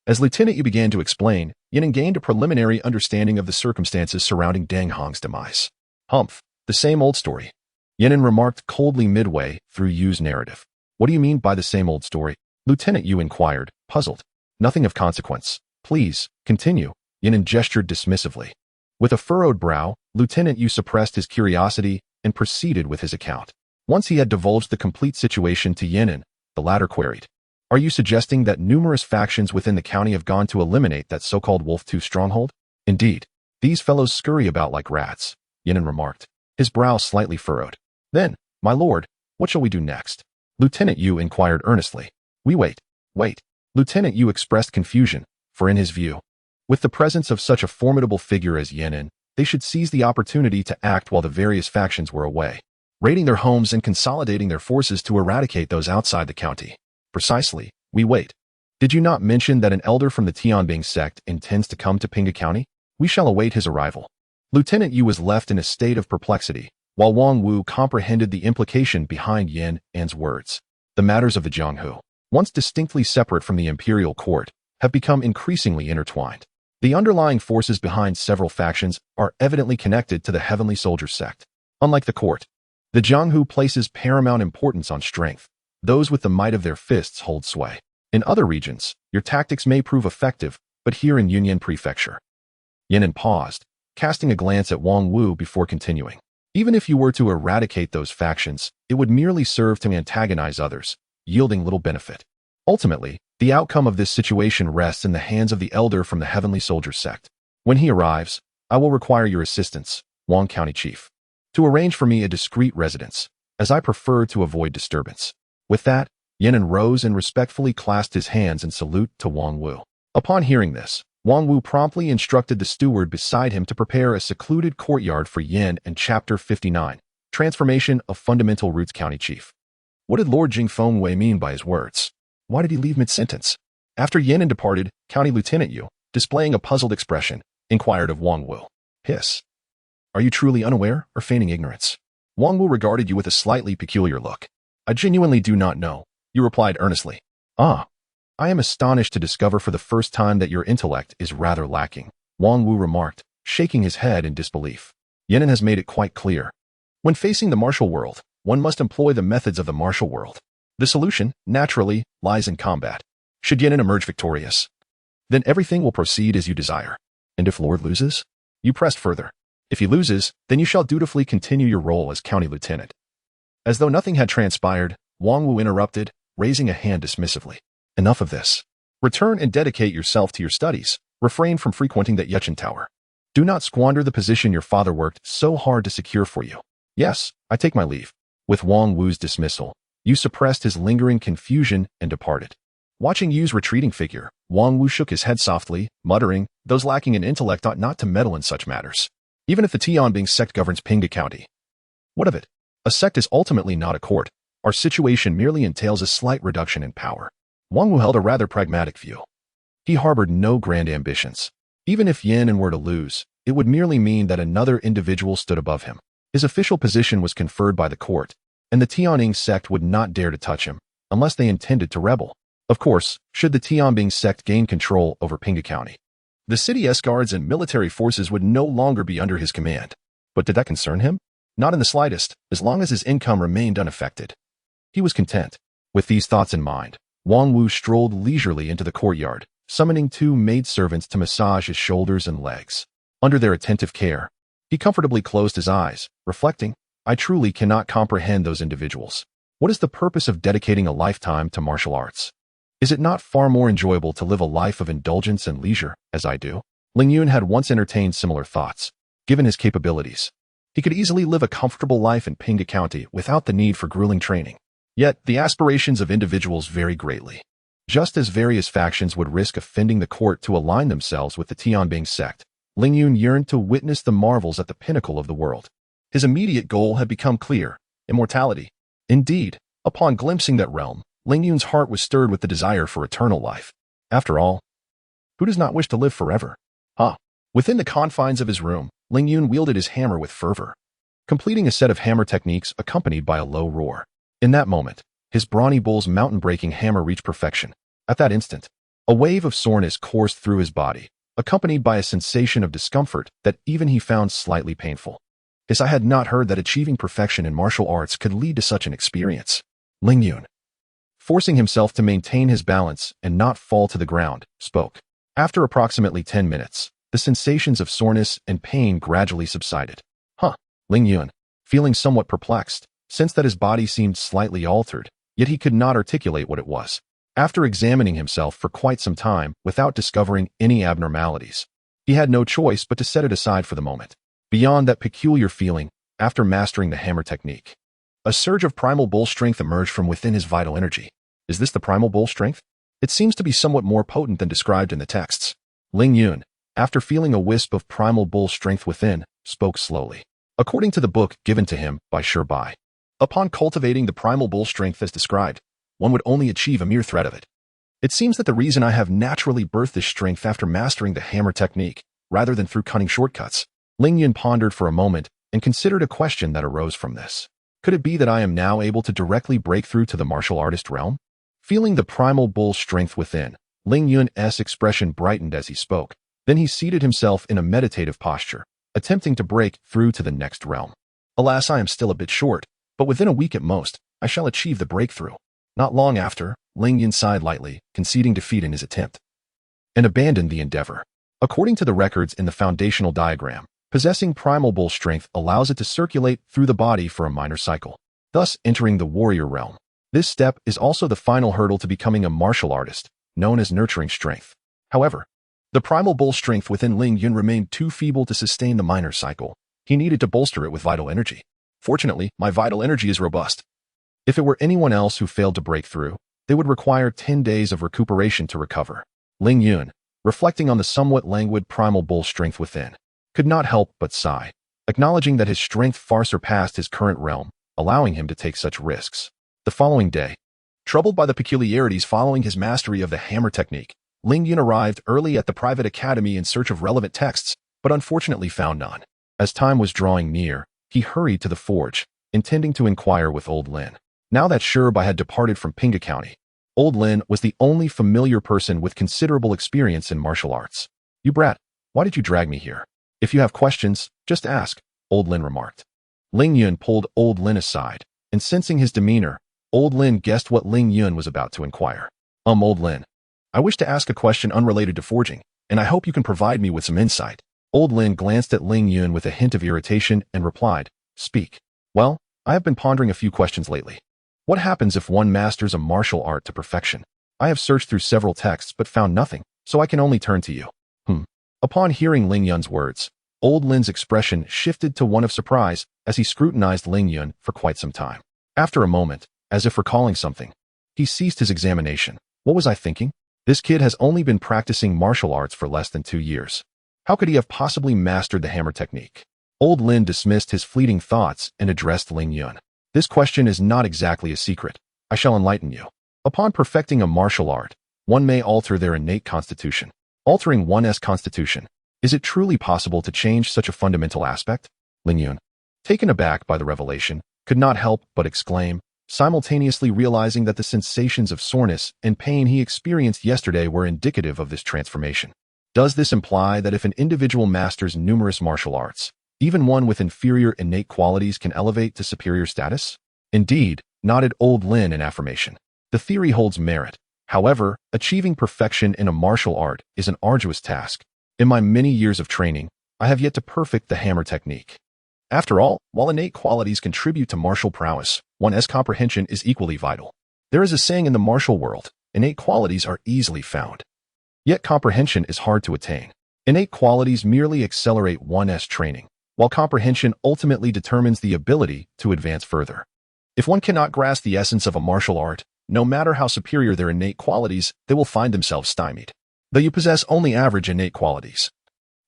As Lieutenant Yu began to explain, Yan'an gained a preliminary understanding of the circumstances surrounding Deng Hong's demise. "Humph, the same old story," Yan'an remarked coldly midway through Yu's narrative. "What do you mean by the same old story?" Lieutenant Yu inquired, puzzled. "Nothing of consequence. Please, continue," Yan'an gestured dismissively. With a furrowed brow, Lieutenant Yu suppressed his curiosity and proceeded with his account. Once he had divulged the complete situation to Yan'an, the latter queried, "Are you suggesting that numerous factions within the county have gone to eliminate that so-called Wolf 2 stronghold?" "Indeed. These fellows scurry about like rats," Yan'an remarked, his brow slightly furrowed. "Then, my lord, what shall we do next?" Lieutenant Yu inquired earnestly. "We wait." "Wait." Lieutenant Yu expressed confusion, for in his view, with the presence of such a formidable figure as Yan'an, they should seize the opportunity to act while the various factions were away, raiding their homes and consolidating their forces to eradicate those outside the county. "Precisely, we wait. Did you not mention that an elder from the Tianbing sect intends to come to Pingu County? We shall await his arrival." Lieutenant Yu was left in a state of perplexity, while Wang Wu comprehended the implication behind Yan'an's words. The matters of the Jianghu, once distinctly separate from the imperial court, have become increasingly intertwined. The underlying forces behind several factions are evidently connected to the Heavenly Soldier sect. Unlike the court, the Jianghu places paramount importance on strength. Those with the might of their fists hold sway. In other regions, your tactics may prove effective, but here in Yunyan Prefecture. Yan'an paused, casting a glance at Wang Wu before continuing. "Even if you were to eradicate those factions, it would merely serve to antagonize others, yielding little benefit. Ultimately, the outcome of this situation rests in the hands of the elder from the Heavenly Soldier sect. When he arrives, I will require your assistance, Wang County Chief, to arrange for me a discreet residence, as I prefer to avoid disturbance." With that, Yan'an rose and respectfully clasped his hands in salute to Wang Wu. Upon hearing this, Wang Wu promptly instructed the steward beside him to prepare a secluded courtyard for Yan and Chapter 59, Transformation of Fundamental Roots County Chief. What did Lord Jingfeng Wei mean by his words? Why did he leave mid-sentence? After Yan'an departed, County Lieutenant Yu, displaying a puzzled expression, inquired of Wang Wu. "Hiss. Are you truly unaware or feigning ignorance?" Wang Wu regarded you with a slightly peculiar look. "I genuinely do not know," you replied earnestly. "Ah. I am astonished to discover for the first time that your intellect is rather lacking," Wang Wu remarked, shaking his head in disbelief. Yan'an has made it quite clear. When facing the martial world, one must employ the methods of the martial world. The solution, naturally, lies in combat. Should Yan'an emerge victorious, then everything will proceed as you desire. And if Lord loses? You pressed further. If he loses, then you shall dutifully continue your role as county lieutenant. As though nothing had transpired, Wang Wu interrupted, raising a hand dismissively. "Enough of this. Return and dedicate yourself to your studies. Refrain from frequenting that Yuchen Tower. Do not squander the position your father worked so hard to secure for you. Yes, I take my leave. With Wang Wu's dismissal, Yu suppressed his lingering confusion and departed. Watching Yu's retreating figure, Wang Wu shook his head softly, muttering, "Those lacking in intellect ought not to meddle in such matters. Even if the Tianbing sect governs Pinga County. What of it? A sect is ultimately not a court. Our situation merely entails a slight reduction in power." Wang Wu held a rather pragmatic view. He harbored no grand ambitions. Even if Yan'an were to lose, it would merely mean that another individual stood above him. His official position was conferred by the court, and the Tianbing sect would not dare to touch him, unless they intended to rebel. Of course, should the Tianbing sect gain control over Pinga County, the city S-guards and military forces would no longer be under his command. But did that concern him? Not in the slightest, as long as his income remained unaffected. He was content. With these thoughts in mind, Wang Wu strolled leisurely into the courtyard, summoning 2 maidservants to massage his shoulders and legs. Under their attentive care, he comfortably closed his eyes, reflecting, "I truly cannot comprehend those individuals. What is the purpose of dedicating a lifetime to martial arts? Is it not far more enjoyable to live a life of indulgence and leisure, as I do?" Ling Yun had once entertained similar thoughts. Given his capabilities, he could easily live a comfortable life in Pinga County without the need for grueling training. Yet, the aspirations of individuals vary greatly. Just as various factions would risk offending the court to align themselves with the Tianbing sect, Ling Yun yearned to witness the marvels at the pinnacle of the world. His immediate goal had become clear: immortality. Indeed, upon glimpsing that realm, Ling Yun's heart was stirred with the desire for eternal life. After all, who does not wish to live forever? Within the confines of his room, Ling Yun wielded his hammer with fervor, completing a set of hammer techniques accompanied by a low roar. In that moment, his brawny bull's mountain-breaking hammer reached perfection. At that instant, a wave of soreness coursed through his body, accompanied by a sensation of discomfort that even he found slightly painful. I had not heard that achieving perfection in martial arts could lead to such an experience. Ling Yun, forcing himself to maintain his balance and not fall to the ground, spoke. After approximately 10 minutes, the sensations of soreness and pain gradually subsided. Ling Yun, feeling somewhat perplexed, sensed that his body seemed slightly altered, yet he could not articulate what it was. After examining himself for quite some time without discovering any abnormalities, he had no choice but to set it aside for the moment. Beyond that peculiar feeling, after mastering the hammer technique, a surge of primal bull strength emerged from within his vital energy. Is this the primal bull strength? It seems to be somewhat more potent than described in the texts. Ling Yun, after feeling a wisp of primal bull strength within, spoke slowly. According to the book given to him by Bai, upon cultivating the primal bull strength as described, one would only achieve a mere thread of it. It seems that the reason I have naturally birthed this strength after mastering the hammer technique, rather than through cunning shortcuts. Ling Yun pondered for a moment and considered a question that arose from this. Could it be that I am now able to directly break through to the martial artist realm? Feeling the primal bull strength within, Ling Yun's expression brightened as he spoke. Then he seated himself in a meditative posture, attempting to break through to the next realm. Alas, I am still a bit short, but within a week at most, I shall achieve the breakthrough. Not long after, Ling Yun sighed lightly, conceding defeat in his attempt, and abandoned the endeavor. According to the records in the foundational diagram, possessing primal bull strength allows it to circulate through the body for a minor cycle, thus entering the warrior realm. This step is also the final hurdle to becoming a martial artist, known as nurturing strength. However, the primal bull strength within Ling Yun remained too feeble to sustain the minor cycle. He needed to bolster it with vital energy. Fortunately, my vital energy is robust. If it were anyone else who failed to break through, they would require 10 days of recuperation to recover. Ling Yun, reflecting on the somewhat languid primal bull strength within, could not help but sigh, acknowledging that his strength far surpassed his current realm, allowing him to take such risks. The following day, troubled by the peculiarities following his mastery of the hammer technique, Ling Yun arrived early at the private academy in search of relevant texts, but unfortunately found none. As time was drawing near, he hurried to the forge, intending to inquire with Old Lin. Now that Bai had departed from Pinga County, Old Lin was the only familiar person with considerable experience in martial arts. "You brat, why did you drag me here? If you have questions, just ask," Old Lin remarked. Ling Yun pulled Old Lin aside, and sensing his demeanor, Old Lin guessed what Ling Yun was about to inquire. Old Lin, I wish to ask a question unrelated to forging, and I hope you can provide me with some insight." Old Lin glanced at Ling Yun with a hint of irritation and replied, "Speak." "Well, I have been pondering a few questions lately. What happens if one masters a martial art to perfection? I have searched through several texts but found nothing, so I can only turn to you. Upon hearing Ling Yun's words, old Lin's expression shifted to one of surprise as he scrutinized Ling Yun for quite some time. After a moment, as if recalling something, he ceased his examination. What was I thinking? This kid has only been practicing martial arts for less than 2 years. How could he have possibly mastered the hammer technique? Old Lin dismissed his fleeting thoughts and addressed Ling Yun. This question is not exactly a secret. I shall enlighten you. Upon perfecting a martial art, one may alter their innate constitution. Altering one's constitution. Is it truly possible to change such a fundamental aspect? Ling Yun, taken aback by the revelation, could not help but exclaim, simultaneously realizing that the sensations of soreness and pain he experienced yesterday were indicative of this transformation. Does this imply that if an individual masters numerous martial arts, even one with inferior innate qualities can elevate to superior status? Indeed, nodded old Lin in affirmation. The theory holds merit. However, achieving perfection in a martial art is an arduous task. In my many years of training, I have yet to perfect the hammer technique. After all, while innate qualities contribute to martial prowess, one's comprehension is equally vital. There is a saying in the martial world, innate qualities are easily found. Yet comprehension is hard to attain. Innate qualities merely accelerate one's training, while comprehension ultimately determines the ability to advance further. If one cannot grasp the essence of a martial art, no matter how superior their innate qualities, they will find themselves stymied. Though you possess only average innate qualities,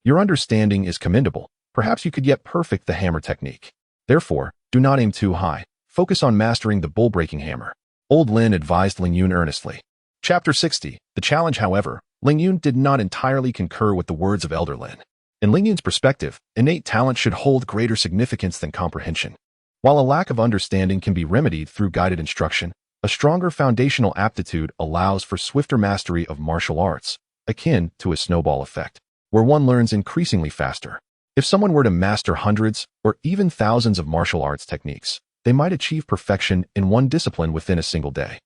your understanding is commendable. Perhaps you could yet perfect the hammer technique. Therefore, do not aim too high. Focus on mastering the bull-breaking hammer. Old Lin advised Ling Yun earnestly. Chapter 60. The challenge, however, Ling Yun did not entirely concur with the words of Elder Lin. In Ling Yun's perspective, innate talent should hold greater significance than comprehension. While a lack of understanding can be remedied through guided instruction, a stronger foundational aptitude allows for swifter mastery of martial arts, akin to a snowball effect, where one learns increasingly faster. If someone were to master hundreds or even thousands of martial arts techniques, they might achieve perfection in one discipline within a single day.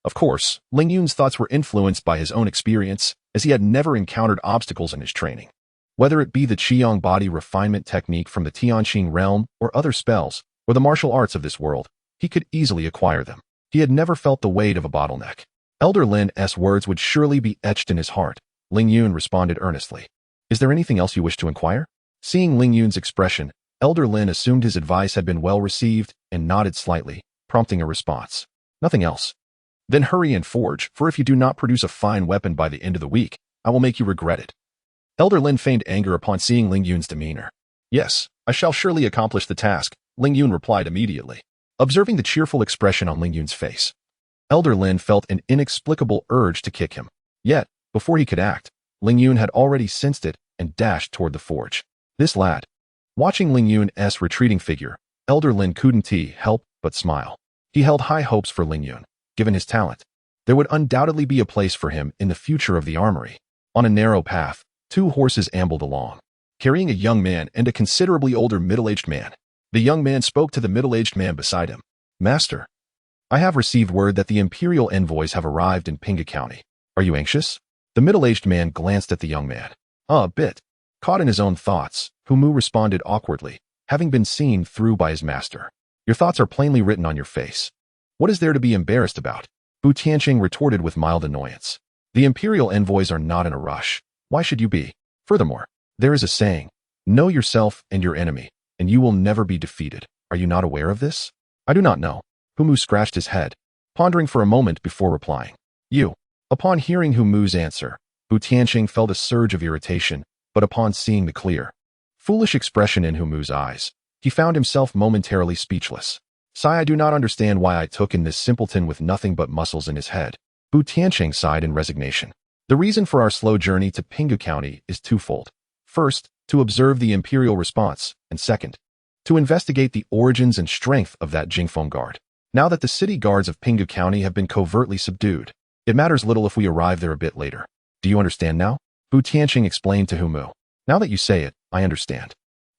Of course, Ling Yun's thoughts were influenced by his own experience, as he had never encountered obstacles in his training. Whether it be the Qiyang body refinement technique from the Tianqing realm or other spells, or the martial arts of this world, he could easily acquire them. He had never felt the weight of a bottleneck. Elder Lin's words would surely be etched in his heart. Ling Yun responded earnestly. Is there anything else you wish to inquire? Seeing Ling Yun's expression, Elder Lin assumed his advice had been well received and nodded slightly, prompting a response. Nothing else. Then hurry and forge, for if you do not produce a fine weapon by the end of the week, I will make you regret it. Elder Lin feigned anger upon seeing Ling Yun's demeanor. Yes, I shall surely accomplish the task, Ling Yun replied immediately. Observing the cheerful expression on Ling Yun's face, Elder Lin felt an inexplicable urge to kick him. Yet, before he could act, Ling Yun had already sensed it and dashed toward the forge. This lad. Watching Ling Yun's retreating figure, Elder Lin couldn't help but smile. He held high hopes for Ling Yun. Given his talent, there would undoubtedly be a place for him in the future of the armory. On a narrow path, 2 horses ambled along, carrying a young man and a considerably older middle-aged man. The young man spoke to the middle-aged man beside him. Master, I have received word that the imperial envoys have arrived in Pinga County. Are you anxious? The middle-aged man glanced at the young man. A bit. Caught in his own thoughts, Humu responded awkwardly, having been seen through by his master. Your thoughts are plainly written on your face. What is there to be embarrassed about? Bu Tianqing retorted with mild annoyance. The imperial envoys are not in a rush. Why should you be? Furthermore, there is a saying, know yourself and your enemy, and you will never be defeated. Are you not aware of this? I do not know. Humu scratched his head, pondering for a moment before replying. You. Upon hearing Humu's answer, Bu Tianqing felt a surge of irritation, but upon seeing the clear, foolish expression in Humu's eyes, he found himself momentarily speechless. I do not understand why I took in this simpleton with nothing but muscles in his head. Bu Tianqing sighed in resignation. The reason for our slow journey to Pingu County is twofold. First, to observe the imperial response, and second, to investigate the origins and strength of that Jingfeng guard. Now that the city guards of Pingu County have been covertly subdued, it matters little if we arrive there a bit later. Do you understand now? Bu Tianqing explained to Humu. Now that you say it, I understand.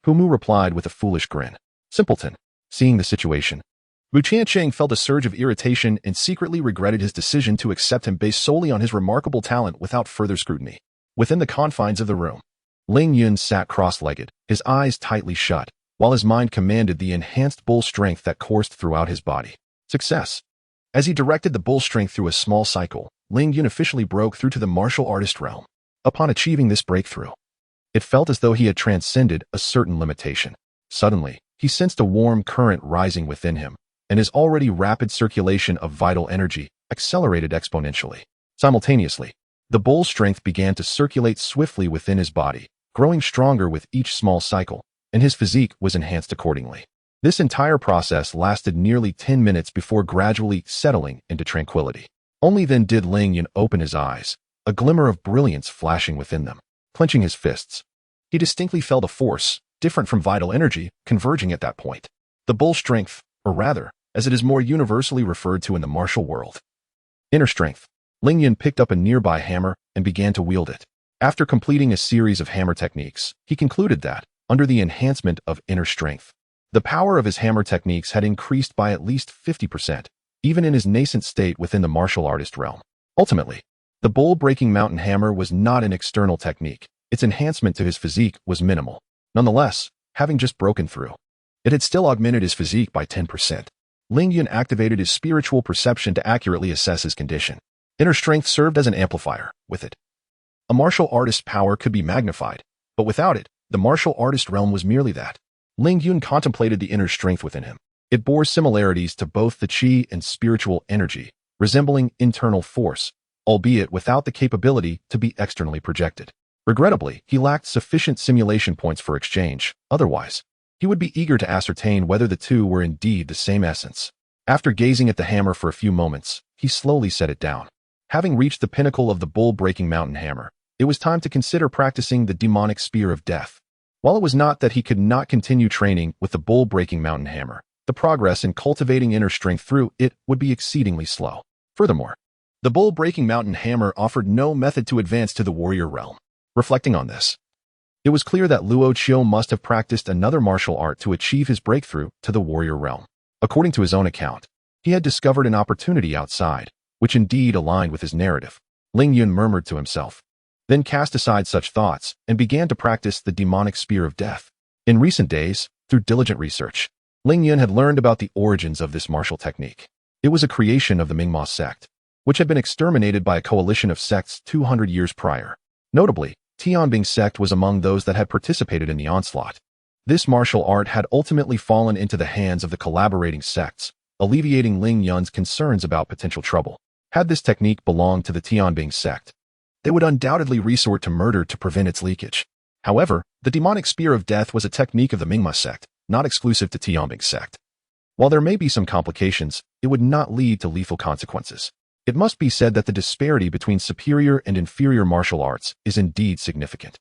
Humu replied with a foolish grin. Simpleton. Seeing the situation, Bu Tianqing felt a surge of irritation and secretly regretted his decision to accept him based solely on his remarkable talent without further scrutiny. Within the confines of the room, Ling Yun sat cross-legged, his eyes tightly shut, while his mind commanded the enhanced bull strength that coursed throughout his body. Success. As he directed the bull strength through a small cycle, Ling Yun officially broke through to the martial artist realm. Upon achieving this breakthrough, it felt as though he had transcended a certain limitation. Suddenly, he sensed a warm current rising within him, and his already rapid circulation of vital energy accelerated exponentially. Simultaneously, the bull's strength began to circulate swiftly within his body, growing stronger with each small cycle, and his physique was enhanced accordingly. This entire process lasted nearly 10 minutes before gradually settling into tranquility. Only then did Ling Yun open his eyes, a glimmer of brilliance flashing within them. Clenching his fists, he distinctly felt a force, different from vital energy, converging at that point. The bull strength, or rather, as it is more universally referred to in the martial world. Inner strength. Ling Yun picked up a nearby hammer and began to wield it. After completing a series of hammer techniques, he concluded that, under the enhancement of inner strength, the power of his hammer techniques had increased by at least 50%, even in his nascent state within the martial artist realm. Ultimately, the bull-breaking mountain hammer was not an external technique. Its enhancement to his physique was minimal. Nonetheless, having just broken through, it had still augmented his physique by 10%. Ling Yun activated his spiritual perception to accurately assess his condition. Inner strength served as an amplifier. With it, a martial artist's power could be magnified, but without it, the martial artist realm was merely that. Ling Yun contemplated the inner strength within him. It bore similarities to both the qi and spiritual energy, resembling internal force, albeit without the capability to be externally projected. Regrettably, he lacked sufficient simulation points for exchange. Otherwise, he would be eager to ascertain whether the two were indeed the same essence. After gazing at the hammer for a few moments, he slowly set it down. Having reached the pinnacle of the bull-breaking mountain hammer, it was time to consider practicing the demonic spear of death. While it was not that he could not continue training with the bull-breaking mountain hammer, the progress in cultivating inner strength through it would be exceedingly slow. Furthermore, the bull-breaking mountain hammer offered no method to advance to the warrior realm. Reflecting on this, it was clear that Luo Qiu must have practiced another martial art to achieve his breakthrough to the warrior realm. According to his own account, he had discovered an opportunity outside, which indeed aligned with his narrative. Ling Yun murmured to himself, then cast aside such thoughts and began to practice the demonic spear of death. In recent days, through diligent research, Ling Yun had learned about the origins of this martial technique. It was a creation of the Mingma sect, which had been exterminated by a coalition of sects 200 years prior. Notably, Tianbing sect was among those that had participated in the onslaught. This martial art had ultimately fallen into the hands of the collaborating sects, alleviating Ling Yun's concerns about potential trouble. Had this technique belonged to the Tianbing sect, they would undoubtedly resort to murder to prevent its leakage. However, the demonic spear of death was a technique of the Mingma sect, not exclusive to Tianbing sect. While there may be some complications, it would not lead to lethal consequences. It must be said that the disparity between superior and inferior martial arts is indeed significant.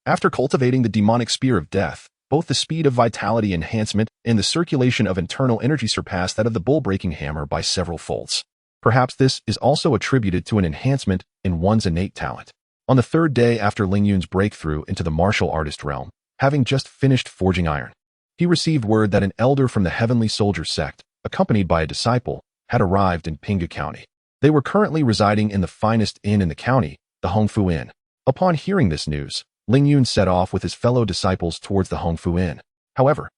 After cultivating the demonic spear of death, both the speed of vitality enhancement and the circulation of internal energy surpassed that of the bull-breaking hammer by several folds. Perhaps this is also attributed to an enhancement in one's innate talent. On the third day after Ling Yun's breakthrough into the martial artist realm, having just finished forging iron, he received word that an elder from the Heavenly Soldier sect, accompanied by a disciple, had arrived in Pinga County. They were currently residing in the finest inn in the county, the Hongfu Inn. Upon hearing this news, Ling Yun set off with his fellow disciples towards the Hongfu Inn. However,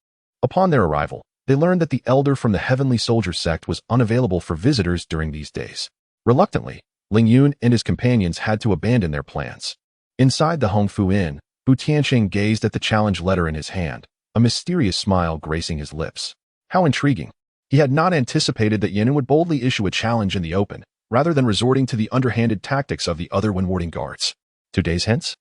upon their arrival, they learned that the elder from the Heavenly Soldier sect was unavailable for visitors during these days. Reluctantly, Ling Yun and his companions had to abandon their plans. Inside the Hongfu Inn, Bu Tianqing gazed at the challenge letter in his hand, a mysterious smile gracing his lips. How intriguing. He had not anticipated that Yin would boldly issue a challenge in the open, rather than resorting to the underhanded tactics of the other when warding guards. 2 days hence?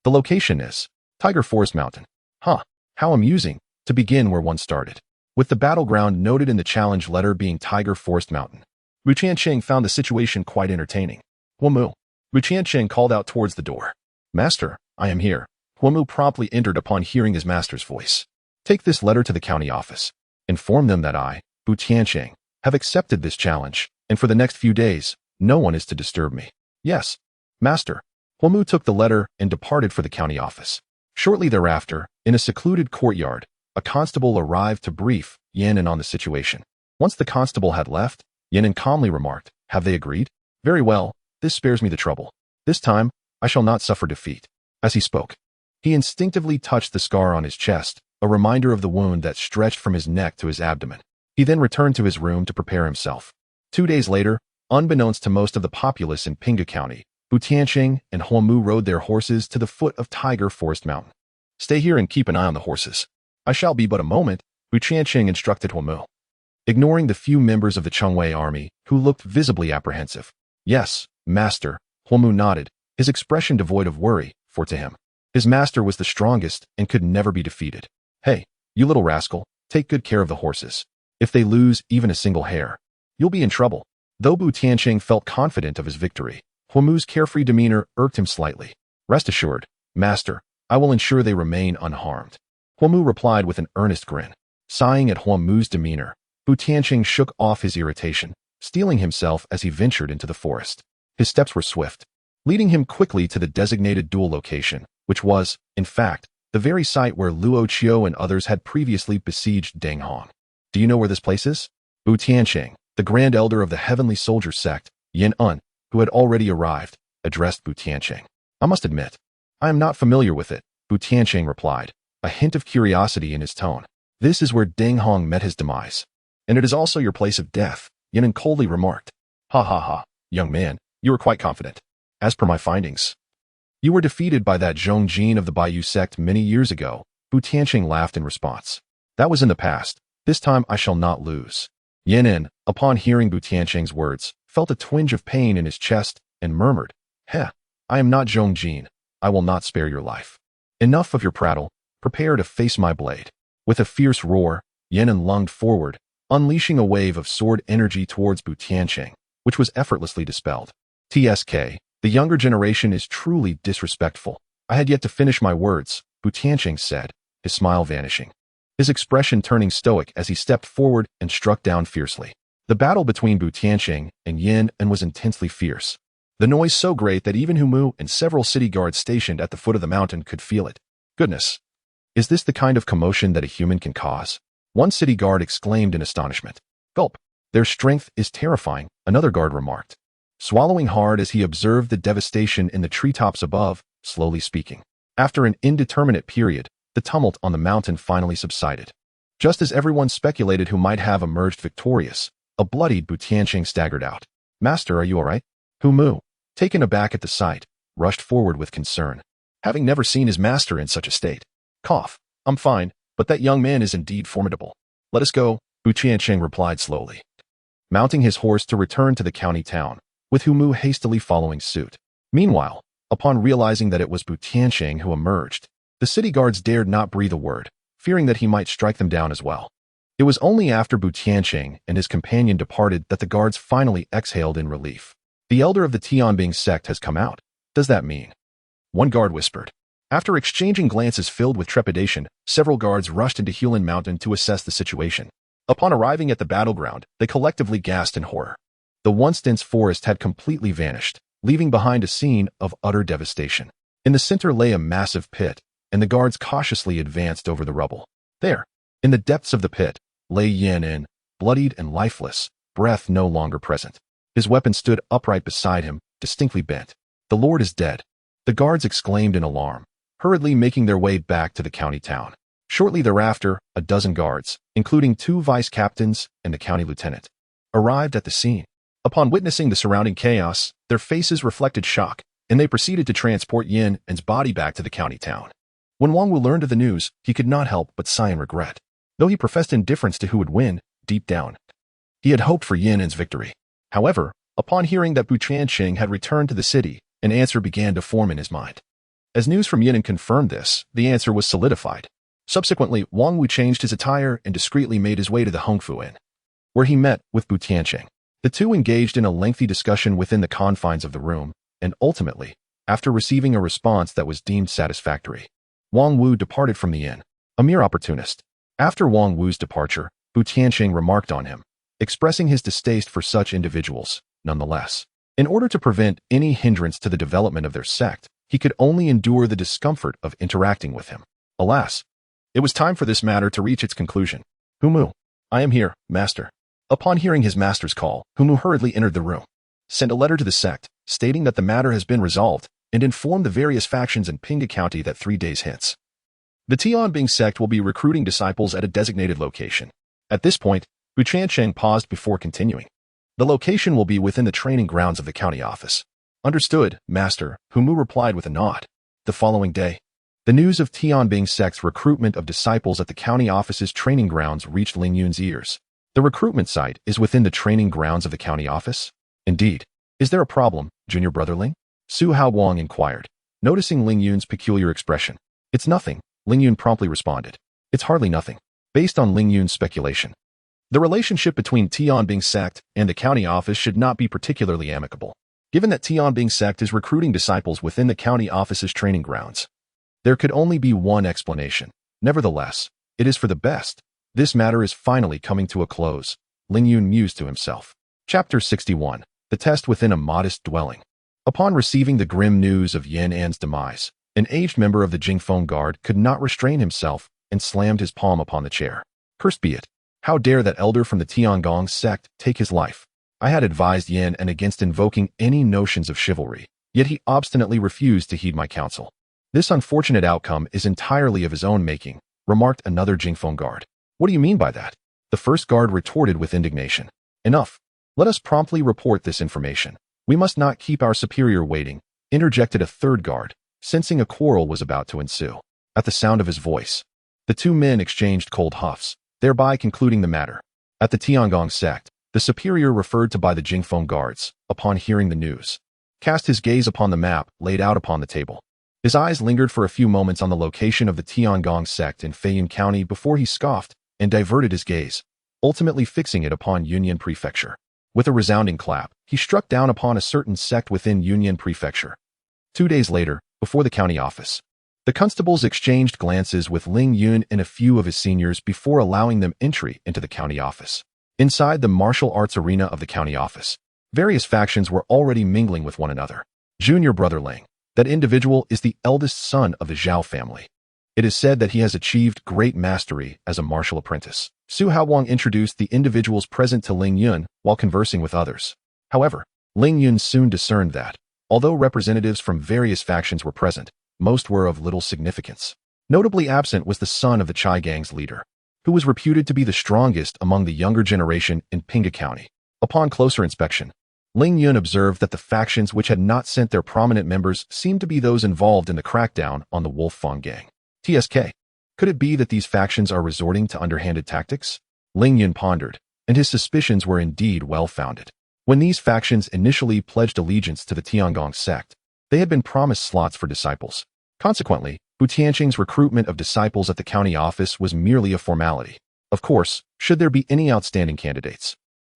The location is Tiger Forest Mountain. Huh, how amusing, to begin where one started. With the battleground noted in the challenge letter being Tiger Forest Mountain, Bu Tianqing found the situation quite entertaining. Huamu. Bu Tianqing called out towards the door. Master, I am here. Huamu promptly entered upon hearing his master's voice. Take this letter to the county office. Inform them that I, Bu Tianqing, have accepted this challenge, and for the next few days, no one is to disturb me. Yes, master. Huamu took the letter and departed for the county office. Shortly thereafter, in a secluded courtyard, a constable arrived to brief Yanin on the situation. Once the constable had left, Yanin calmly remarked, have they agreed? Very well, this spares me the trouble. This time, I shall not suffer defeat. As he spoke, he instinctively touched the scar on his chest, a reminder of the wound that stretched from his neck to his abdomen. He then returned to his room to prepare himself. 2 days later, Unbeknownst to most of the populace in Pinga County, Bu Tianqing and Huamu rode their horses to the foot of Tiger Forest Mountain. "Stay here and keep an eye on the horses. I shall be but a moment," Bu Tianqing instructed Huamu, ignoring the few members of the Chengwei army who looked visibly apprehensive. "Yes, master," Huamu nodded, his expression devoid of worry, for to him, his master was the strongest and could never be defeated. "Hey, you little rascal, take good care of the horses. If they lose even a single hair, you'll be in trouble." Though Bu Tianqing felt confident of his victory, Huamu's carefree demeanor irked him slightly. "Rest assured, master, I will ensure they remain unharmed," Huamu replied with an earnest grin. Sighing at Huamu's demeanor, Bu Tianqing shook off his irritation, steeling himself as he ventured into the forest. His steps were swift, leading him quickly to the designated duel location, which was, in fact, the very site where Luo Qiu and others had previously besieged Deng Hong. "Do you know where this place is?" Bu Tianqing, the Grand Elder of the Heavenly Soldier sect, Yin Yun, who had already arrived, addressed Bu Tianqing. "I must admit, I am not familiar with it," Bu Tianqing replied, a hint of curiosity in his tone. "This is where Deng Hong met his demise. And it is also your place of death," Yin Yun coldly remarked. "Ha ha ha, young man, you were quite confident. As per my findings, you were defeated by that Zhong Jin of the Baiyu sect many years ago." Bu Tianqing laughed in response. "That was in the past. This time I shall not lose." Yin Yun, upon hearing Bu Tianqing's words, felt a twinge of pain in his chest and murmured, "Heh, I am not Zhong Jin. I will not spare your life. Enough of your prattle. Prepare to face my blade." With a fierce roar, Yin Yun lunged forward, unleashing a wave of sword energy towards Bu Tianqing, which was effortlessly dispelled. "TSK, the younger generation is truly disrespectful. I had yet to finish my words," Bu Tianqing said, his smile vanishing, his expression turning stoic as he stepped forward and struck down fiercely. The battle between Bu Tianqing and Yin Yun was intensely fierce, the noise so great that even Humu and several city guards stationed at the foot of the mountain could feel it. "Goodness! Is this the kind of commotion that a human can cause?" one city guard exclaimed in astonishment. "Gulp! Their strength is terrifying," another guard remarked, swallowing hard as he observed the devastation in the treetops above, slowly speaking. After an indeterminate period, the tumult on the mountain finally subsided. Just as everyone speculated who might have emerged victorious, a bloodied Bu Tianqing staggered out. "Master, are you all right?" Humu, taken aback at the sight, rushed forward with concern, having never seen his master in such a state. "Cough, I'm fine, but that young man is indeed formidable. Let us go," Bu Tianqing replied slowly, mounting his horse to return to the county town, with Humu hastily following suit. Meanwhile, upon realizing that it was Bu Tianqing who emerged, the city guards dared not breathe a word, fearing that he might strike them down as well. It was only after Bu Tianqing and his companion departed that the guards finally exhaled in relief. "The elder of the Tianbing sect has come out. Does that mean?" one guard whispered. After exchanging glances filled with trepidation, several guards rushed into Hulin Mountain to assess the situation. Upon arriving at the battleground, they collectively gasped in horror. The once dense forest had completely vanished, leaving behind a scene of utter devastation. In the center lay a massive pit, and the guards cautiously advanced over the rubble. There, in the depths of the pit, lay Yin Yun, bloodied and lifeless, breath no longer present. His weapon stood upright beside him, distinctly bent. "The Lord is dead," the guards exclaimed in alarm, hurriedly making their way back to the county town. Shortly thereafter, a dozen guards, including 2 vice captains and the county lieutenant, arrived at the scene. Upon witnessing the surrounding chaos, their faces reflected shock, and they proceeded to transport Yin Yun's body back to the county town. When Wang Wu learned of the news, he could not help but sigh in regret. Though he professed indifference to who would win, deep down, he had hoped for Yin Yun's victory. However, upon hearing that Bu Tianqing had returned to the city, an answer began to form in his mind. As news from Yin Yun confirmed this, the answer was solidified. Subsequently, Wang Wu changed his attire and discreetly made his way to the Hongfu Inn, where he met with Bu Tianqing. The two engaged in a lengthy discussion within the confines of the room, and ultimately, after receiving a response that was deemed satisfactory, Wang Wu departed from the inn, a mere opportunist. After Wang Wu's departure, Bu Tianqing remarked on him, expressing his distaste for such individuals. Nonetheless, in order to prevent any hindrance to the development of their sect, he could only endure the discomfort of interacting with him. Alas, it was time for this matter to reach its conclusion. "Humu, I am here, master." Upon hearing his master's call, Humu hurriedly entered the room, sent a letter to the sect, stating that the matter has been resolved, and informed the various factions in Pinga County that 3 days hence, the Tianbing sect will be recruiting disciples at a designated location. At this point, Bu Tianqing paused before continuing. The location will be within the training grounds of the county office. Understood, Master, Hu Mu replied with a nod. The following day, the news of Tianbing sect's recruitment of disciples at the county office's training grounds reached Ling Yun's ears. The recruitment site is within the training grounds of the county office? Indeed. Is there a problem, junior brother Ling? Su Haowang inquired, noticing Ling Yun's peculiar expression. It's nothing, Ling Yun promptly responded. It's hardly nothing. Based on Ling Yun's speculation, the relationship between Tianbing sect and the county office should not be particularly amicable. Given that Tianbing sect is recruiting disciples within the county office's training grounds, there could only be one explanation. Nevertheless, it is for the best. This matter is finally coming to a close, Ling Yun mused to himself. Chapter 61. The Test Within a Modest Dwelling. Upon receiving the grim news of Yan An's demise, an aged member of the Jingfeng Guard could not restrain himself and slammed his palm upon the chair. Cursed be it! How dare that elder from the Tiangong sect take his life? I had advised Yan An against invoking any notions of chivalry, yet he obstinately refused to heed my counsel. This unfortunate outcome is entirely of his own making, remarked another Jingfeng Guard. What do you mean by that? The first guard retorted with indignation. Enough. Let us promptly report this information. We must not keep our superior waiting, interjected a third guard, sensing a quarrel was about to ensue. At the sound of his voice, the two men exchanged cold huffs, thereby concluding the matter. At the Tiangong sect, the superior referred to by the Jingfeng guards, upon hearing the news, cast his gaze upon the map laid out upon the table. His eyes lingered for a few moments on the location of the Tiangong sect in Feiyun County before he scoffed and diverted his gaze, ultimately fixing it upon Yunyan Prefecture. With a resounding clap, he struck down upon a certain sect within Yunyan Prefecture. 2 days later, before the county office, the constables exchanged glances with Ling Yun and a few of his seniors before allowing them entry into the county office. Inside the martial arts arena of the county office, various factions were already mingling with one another. Junior brother Ling, that individual is the eldest son of the Zhao family. It is said that he has achieved great mastery as a martial apprentice. Su Haowang introduced the individuals present to Ling Yun while conversing with others. However, Ling Yun soon discerned that, although representatives from various factions were present, most were of little significance. Notably absent was the son of the Chai Gang's leader, who was reputed to be the strongest among the younger generation in Pinga County. Upon closer inspection, Ling Yun observed that the factions which had not sent their prominent members seemed to be those involved in the crackdown on the Wolf Fang Gang. TSK. Could it be that these factions are resorting to underhanded tactics? Ling Yun pondered, and his suspicions were indeed well-founded. When these factions initially pledged allegiance to the Tiangong sect, they had been promised slots for disciples. Consequently, Hu Tianqing's recruitment of disciples at the county office was merely a formality. Of course, should there be any outstanding candidates,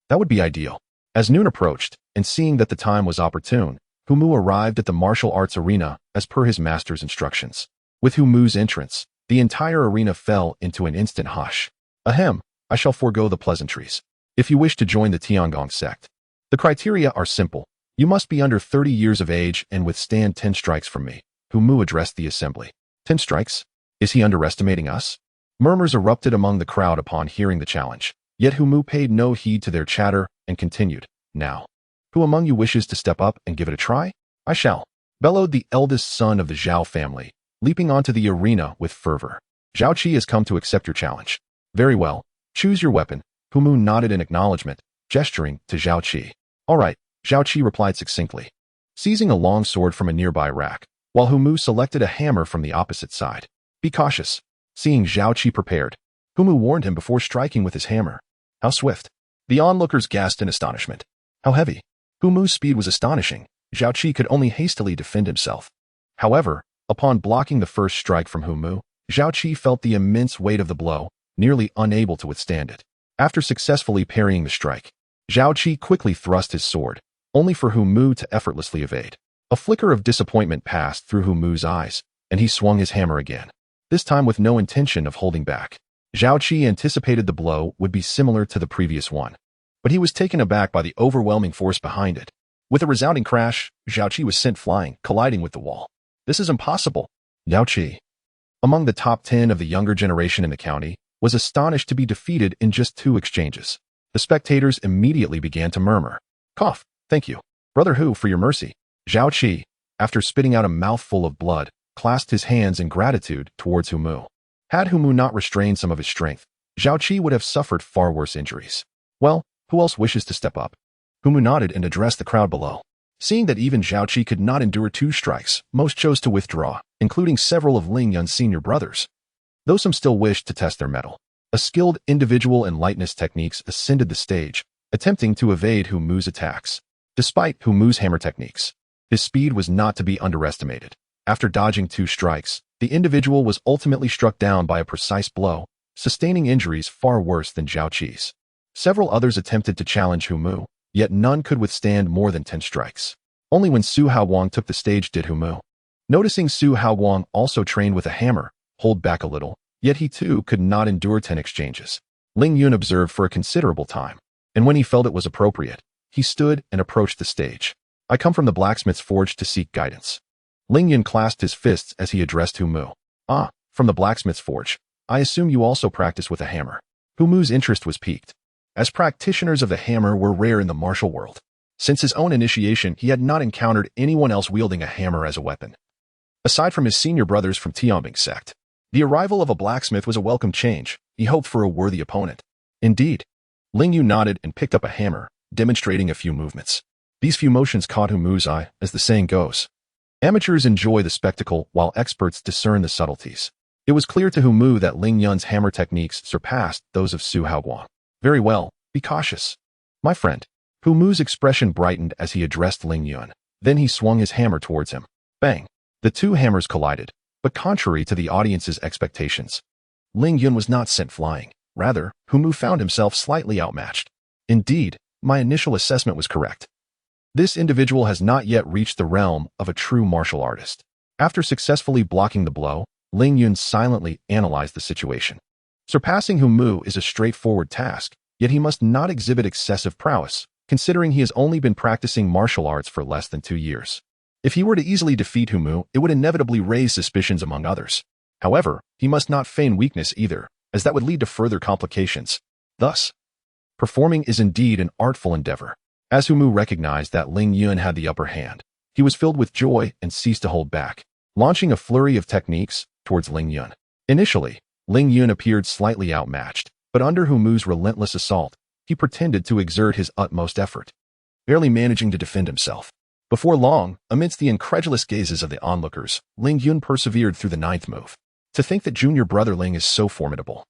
that would be ideal. As noon approached, and seeing that the time was opportune, Hu Mu arrived at the martial arts arena as per his master's instructions. With Hu Mu's entrance, the entire arena fell into an instant hush. Ahem, I shall forego the pleasantries. If you wish to join the Tiangong sect, the criteria are simple. You must be under 30 years of age and withstand 10 strikes from me. Hu Mu addressed the assembly. 10 strikes? Is he underestimating us? Murmurs erupted among the crowd upon hearing the challenge. Yet Hu Mu paid no heed to their chatter and continued. Now, who among you wishes to step up and give it a try? I shall, bellowed the eldest son of the Zhao family, leaping onto the arena with fervor. Zhao Qi has come to accept your challenge. Very well. Choose your weapon. Hu Mu nodded in acknowledgement, gesturing to Zhao Qi. All right, Zhao Qi replied succinctly, seizing a long sword from a nearby rack, while Hu Mu selected a hammer from the opposite side. Be cautious. Seeing Zhao Qi prepared, Hu Mu warned him before striking with his hammer. How swift. The onlookers gasped in astonishment. How heavy. Hu Mu's speed was astonishing. Zhao Qi could only hastily defend himself. However, upon blocking the first strike from Hu Mu, Zhao Qi felt the immense weight of the blow, nearly unable to withstand it. After successfully parrying the strike, Zhao Qi quickly thrust his sword, only for Hu Mu to effortlessly evade. A flicker of disappointment passed through Hu Mu's eyes, and he swung his hammer again, this time with no intention of holding back. Zhao Qi anticipated the blow would be similar to the previous one, but he was taken aback by the overwhelming force behind it. With a resounding crash, Zhao Qi was sent flying, colliding with the wall. This is impossible. Zhao Qi, among the top 10 of the younger generation in the county, was astonished to be defeated in just 2 exchanges. The spectators immediately began to murmur. Cough, thank you, Brother Hu, for your mercy. Zhao Qi, after spitting out a mouthful of blood, clasped his hands in gratitude towards Hu Mu. Had Hu Mu not restrained some of his strength, Zhao Qi would have suffered far worse injuries. Well, who else wishes to step up? Hu Mu nodded and addressed the crowd below. Seeing that even Zhao could not endure 2 strikes, most chose to withdraw, including several of Ling Yun's senior brothers. Though some still wished to test their mettle, a skilled individual in lightness techniques ascended the stage, attempting to evade Hu Mu's attacks. Despite Hu Mu's hammer techniques, his speed was not to be underestimated. After dodging 2 strikes, the individual was ultimately struck down by a precise blow, sustaining injuries far worse than Zhao Qi's. Several others attempted to challenge Hu Mu, yet none could withstand more than 10 strikes. Only when Su Haowang took the stage did Hu Mu. Noticing Su Haowang also trained with a hammer, hold back a little, yet he too could not endure 10 exchanges. Ling Yun observed for a considerable time, and when he felt it was appropriate, he stood and approached the stage. I come from the blacksmith's forge to seek guidance. Ling Yun clasped his fists as he addressed Hu Mu. Ah, from the blacksmith's forge. I assume you also practice with a hammer. Hu Mu's interest was piqued, as practitioners of the hammer were rare in the martial world. Since his own initiation, he had not encountered anyone else wielding a hammer as a weapon. Aside from his senior brothers from Tianbing sect, the arrival of a blacksmith was a welcome change. He hoped for a worthy opponent. Indeed. Ling Yun nodded and picked up a hammer, demonstrating a few movements. These few motions caught Hu Mu's eye, as the saying goes. Amateurs enjoy the spectacle while experts discern the subtleties. It was clear to Hu Mu that Ling Yun's hammer techniques surpassed those of Su Haowang. Very well, be cautious, my friend. Hu Mu's expression brightened as he addressed Ling Yun. Then he swung his hammer towards him. Bang! The 2 hammers collided, but contrary to the audience's expectations, Ling Yun was not sent flying. Rather, Hu Mu found himself slightly outmatched. Indeed, my initial assessment was correct. This individual has not yet reached the realm of a true martial artist. After successfully blocking the blow, Ling Yun silently analyzed the situation. Surpassing Hu Mu is a straightforward task, yet he must not exhibit excessive prowess, considering he has only been practicing martial arts for less than 2 years. If he were to easily defeat Hu Mu, it would inevitably raise suspicions among others. However, he must not feign weakness either, as that would lead to further complications. Thus, performing is indeed an artful endeavor. As Hu Mu recognized that Ling Yun had the upper hand, he was filled with joy and ceased to hold back, launching a flurry of techniques towards Ling Yun. Initially, Ling Yun appeared slightly outmatched, but under Hu Mu's relentless assault, he pretended to exert his utmost effort, barely managing to defend himself. Before long, amidst the incredulous gazes of the onlookers, Ling Yun persevered through the 9th move. To think that junior brother Ling is so formidable,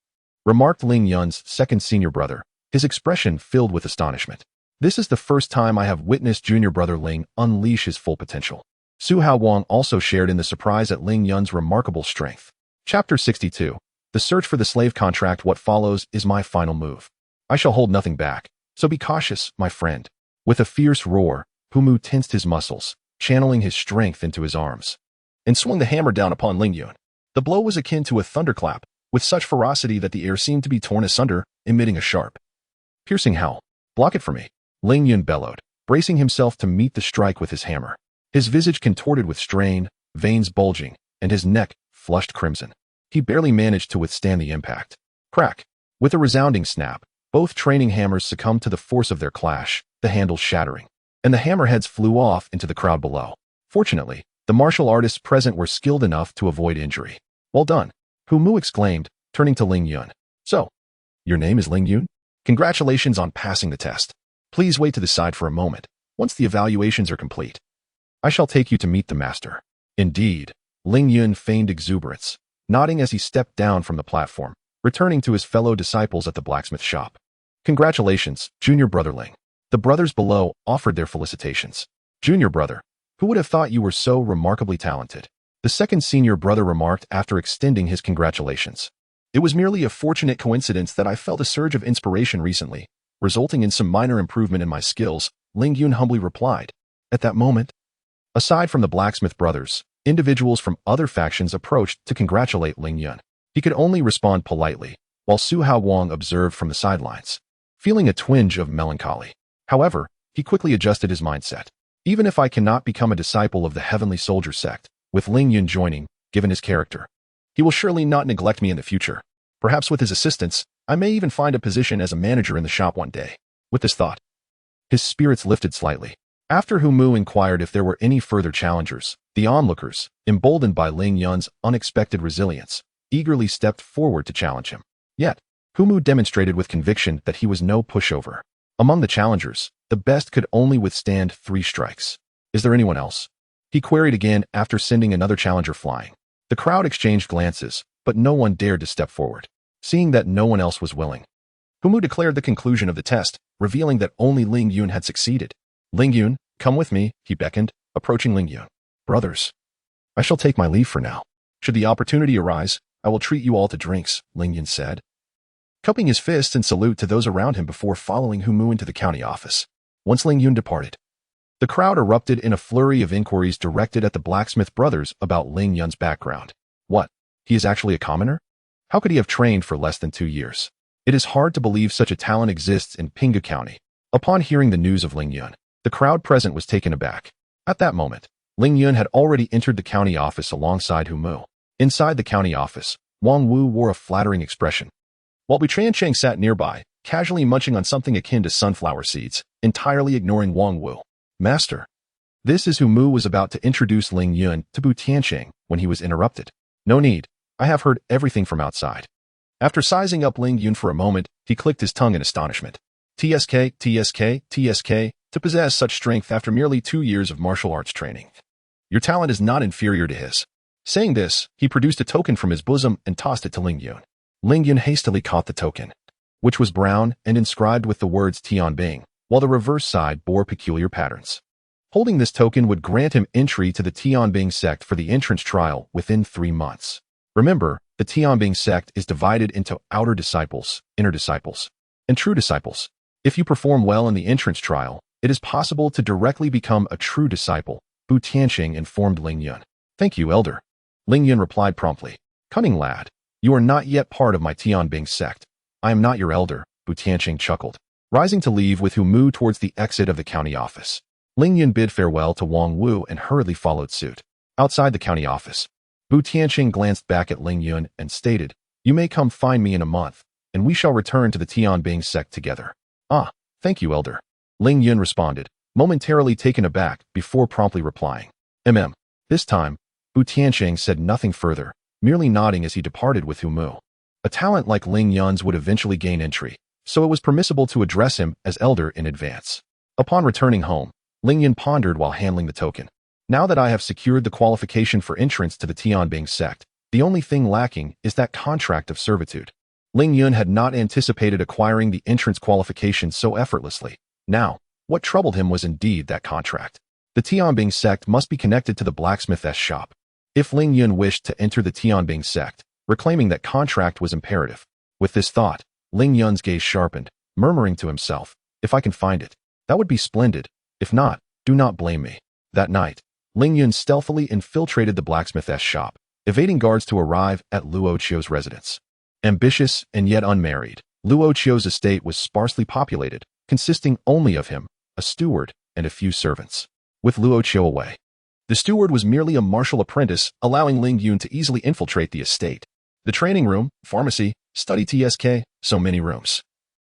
remarked Ling Yun's second senior brother, his expression filled with astonishment. This is the first time I have witnessed junior brother Ling unleash his full potential. Su Haowang also shared in the surprise at Ling Yun's remarkable strength. Chapter 62. The Search for the Slave Contract. What follows is my final move. I shall hold nothing back, so be cautious, my friend. With a fierce roar, Hu Mu tensed his muscles, channeling his strength into his arms, and swung the hammer down upon Ling Yun. The blow was akin to a thunderclap, with such ferocity that the air seemed to be torn asunder, emitting a sharp, piercing howl. Block it for me, Ling Yun bellowed, bracing himself to meet the strike with his hammer. His visage contorted with strain, veins bulging, and his neck flushed crimson. He barely managed to withstand the impact. Crack! With a resounding snap, both training hammers succumbed to the force of their clash, the handles shattering, and the hammerheads flew off into the crowd below. Fortunately, the martial artists present were skilled enough to avoid injury. Well done, Hu Mu exclaimed, turning to Ling Yun. So, your name is Ling Yun? Congratulations on passing the test. Please wait to the side for a moment. Once the evaluations are complete, I shall take you to meet the master. Indeed, Ling Yun feigned exuberance, nodding as he stepped down from the platform, returning to his fellow disciples at the blacksmith shop. Congratulations, junior brother Ling. The brothers below offered their felicitations. Junior brother, who would have thought you were so remarkably talented? The second senior brother remarked after extending his congratulations. It was merely a fortunate coincidence that I felt a surge of inspiration recently, resulting in some minor improvement in my skills, Ling Yun humbly replied. At that moment, aside from the blacksmith brothers, individuals from other factions approached to congratulate Ling Yun. He could only respond politely, while Su Haowang observed from the sidelines, feeling a twinge of melancholy. However, he quickly adjusted his mindset. Even if I cannot become a disciple of the Heavenly Soldier sect, with Ling Yun joining, given his character, he will surely not neglect me in the future. Perhaps with his assistance, I may even find a position as a manager in the shop one day. With this thought, his spirits lifted slightly. After Hu Mu inquired if there were any further challengers, the onlookers, emboldened by Ling Yun's unexpected resilience, eagerly stepped forward to challenge him. Yet, Hu Mu demonstrated with conviction that he was no pushover. Among the challengers, The best could only withstand 3 strikes. Is there anyone else? He queried again after sending another challenger flying. The crowd exchanged glances, but no one dared to step forward. Seeing that no one else was willing, Humu declared the conclusion of the test, revealing that only Ling Yun had succeeded. Ling Yun, come with me, he beckoned, approaching Ling Yun. Brothers, I shall take my leave for now. Should the opportunity arise, I will treat you all to drinks, Ling Yun said, cupping his fist in salute to those around him before following Humu into the county office. Once Ling Yun departed, the crowd erupted in a flurry of inquiries directed at the blacksmith brothers about Ling Yun's background. What? He is actually a commoner? How could he have trained for less than 2 years? It is hard to believe such a talent exists in Pinga County. Upon hearing the news of Ling Yun, the crowd present was taken aback. At that moment, Ling Yun had already entered the county office alongside Humu. Inside the county office, Wang Wu wore a flattering expression, while Buchan Cheng sat nearby, casually munching on something akin to sunflower seeds, entirely ignoring Wang Wu. Master. This is Humu was about to introduce Ling Yun to Bu Tiancheng when he was interrupted. No need. I have heard everything from outside. After sizing up Ling Yun for a moment, he clicked his tongue in astonishment. TSK, TSK, TSK, to possess such strength after merely 2 years of martial arts training. Your talent is not inferior to his. Saying this, he produced a token from his bosom and tossed it to Ling Yun. Ling Yun hastily caught the token, which was brown and inscribed with the words Tianbing, while the reverse side bore peculiar patterns. Holding this token would grant him entry to the Tianbing sect for the entrance trial within 3 months. Remember, the Tianbing sect is divided into outer disciples, inner disciples, and true disciples. If you perform well in the entrance trial, it is possible to directly become a true disciple, Bu Tiancheng informed Ling Yun. Thank you, Elder. Ling Yun replied promptly. Cunning lad, you are not yet part of my Tianbing sect. I am not your elder, Bu Tiancheng chuckled, rising to leave with Humu towards the exit of the county office. Ling Yun bid farewell to Wang Wu and hurriedly followed suit. Outside the county office, Bu Tiancheng glanced back at Ling Yun and stated, You may come find me in a month, and we shall return to the Tianbing sect together. Ah, thank you, Elder. Ling Yun responded, momentarily taken aback before promptly replying. This time, Bu Tiancheng said nothing further, merely nodding as he departed with Humu. A talent like Ling Yun's would eventually gain entry, so it was permissible to address him as Elder in advance. Upon returning home, Ling Yun pondered while handling the token. Now that I have secured the qualification for entrance to the Tianbing sect, the only thing lacking is that contract of servitude. Ling Yun had not anticipated acquiring the entrance qualification so effortlessly. Now, what troubled him was indeed that contract. The Tianbing sect must be connected to the blacksmith's shop. If Ling Yun wished to enter the Tianbing sect, reclaiming that contract was imperative. With this thought, Ling Yun's gaze sharpened, murmuring to himself, If I can find it, that would be splendid. If not, do not blame me. That night, Ling Yun stealthily infiltrated the blacksmith's shop, evading guards to arrive at Luo Chio's residence. Ambitious and yet unmarried, Luo Chio's estate was sparsely populated, consisting only of him, a steward, and a few servants. With Luo Chio away, the steward was merely a martial apprentice, allowing Ling Yun to easily infiltrate the estate. The training room, pharmacy, study TSK, so many rooms.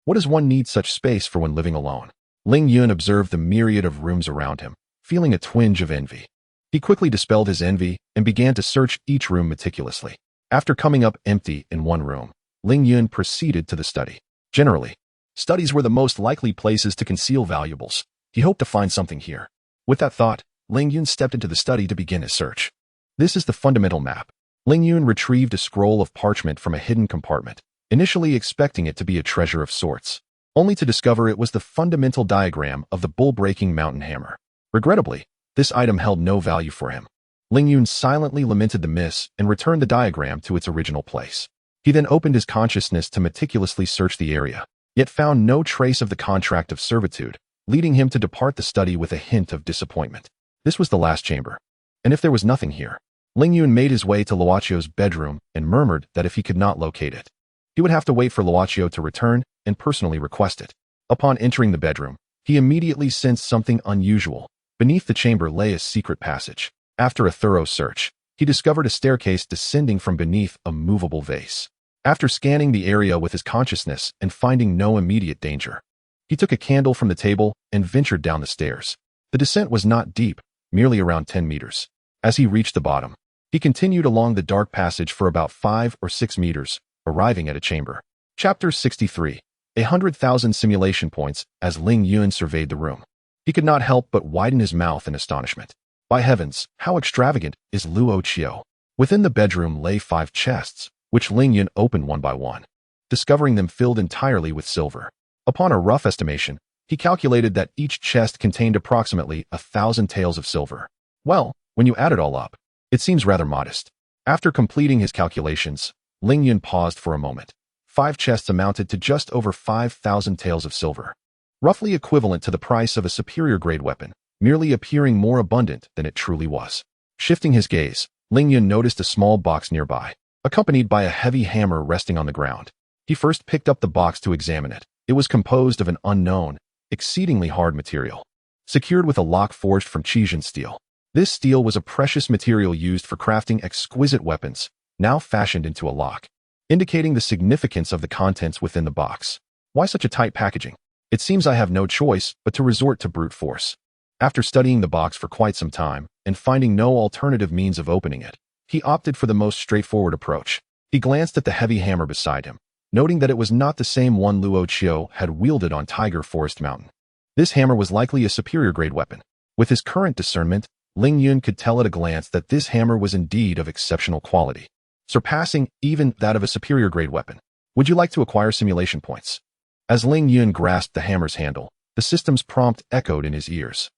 What does one need such space for when living alone? Ling Yun observed the myriad of rooms around him, feeling a twinge of envy. He quickly dispelled his envy and began to search each room meticulously. After coming up empty in one room, Ling Yun proceeded to the study. Generally, studies were the most likely places to conceal valuables. He hoped to find something here. With that thought, Ling Yun stepped into the study to begin his search. This is the fundamental map. Ling Yun retrieved a scroll of parchment from a hidden compartment, initially expecting it to be a treasure of sorts, only to discover it was the fundamental diagram of the bull-breaking mountain hammer. Regrettably, this item held no value for him. Ling Yun silently lamented the miss and returned the diagram to its original place. He then opened his consciousness to meticulously search the area, yet found no trace of the contract of servitude, leading him to depart the study with a hint of disappointment. This was the last chamber. And if there was nothing here, Ling Yun made his way to Luochio's bedroom and murmured that if he could not locate it, he would have to wait for Luochio to return and personally request it. Upon entering the bedroom, he immediately sensed something unusual. Beneath the chamber lay a secret passage. After a thorough search, he discovered a staircase descending from beneath a movable vase. After scanning the area with his consciousness and finding no immediate danger, he took a candle from the table and ventured down the stairs. The descent was not deep, merely around 10 meters. As he reached the bottom, he continued along the dark passage for about 5 or 6 meters, arriving at a chamber. Chapter 63. 100,000 simulation points as Ling Yun surveyed the room. He could not help but widen his mouth in astonishment. By heavens, how extravagant is Luo Qiu! Within the bedroom lay 5 chests, which Ling Yun opened one by one, discovering them filled entirely with silver. Upon a rough estimation, he calculated that each chest contained approximately 1,000 taels of silver. Well, when you add it all up, it seems rather modest. After completing his calculations, Ling Yun paused for a moment. 5 chests amounted to just over 5,000 taels of silver, roughly equivalent to the price of a superior grade weapon, merely appearing more abundant than it truly was. Shifting his gaze, Ling Yun noticed a small box nearby, accompanied by a heavy hammer resting on the ground. He first picked up the box to examine it. It was composed of an unknown, exceedingly hard material, secured with a lock forged from Qijin steel. This steel was a precious material used for crafting exquisite weapons, now fashioned into a lock, indicating the significance of the contents within the box. Why such a tight packaging? It seems I have no choice but to resort to brute force. After studying the box for quite some time and finding no alternative means of opening it, he opted for the most straightforward approach. He glanced at the heavy hammer beside him, noting that it was not the same one Luo Qiu had wielded on Tiger Forest Mountain. This hammer was likely a superior grade weapon. With his current discernment, Ling Yun could tell at a glance that this hammer was indeed of exceptional quality, surpassing even that of a superior grade weapon. Would you like to acquire simulation points? As Ling Yun grasped the hammer's handle, the system's prompt echoed in his ears.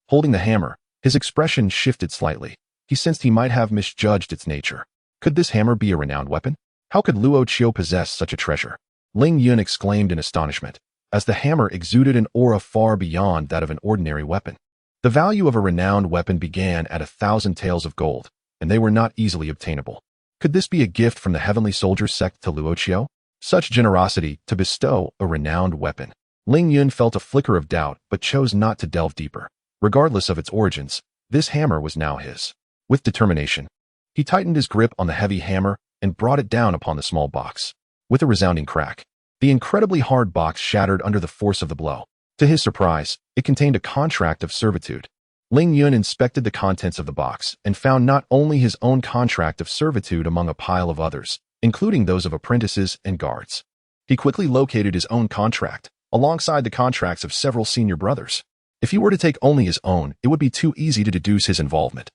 Holding the hammer, his expression shifted slightly. He sensed he might have misjudged its nature. Could this hammer be a renowned weapon? How could Luo Qiu possess such a treasure? Ling Yun exclaimed in astonishment, as the hammer exuded an aura far beyond that of an ordinary weapon. The value of a renowned weapon began at 1,000 taels of gold, and they were not easily obtainable. Could this be a gift from the Heavenly Soldier sect to Luo Qiu? Such generosity to bestow a renowned weapon. Ling Yun felt a flicker of doubt but chose not to delve deeper. Regardless of its origins, this hammer was now his. With determination, he tightened his grip on the heavy hammer and brought it down upon the small box. With a resounding crack, the incredibly hard box shattered under the force of the blow. To his surprise, it contained a contract of servitude. Ling Yun inspected the contents of the box and found not only his own contract of servitude among a pile of others, including those of apprentices and guards. He quickly located his own contract, alongside the contracts of several senior brothers. If he were to take only his own, it would be too easy to deduce his involvement.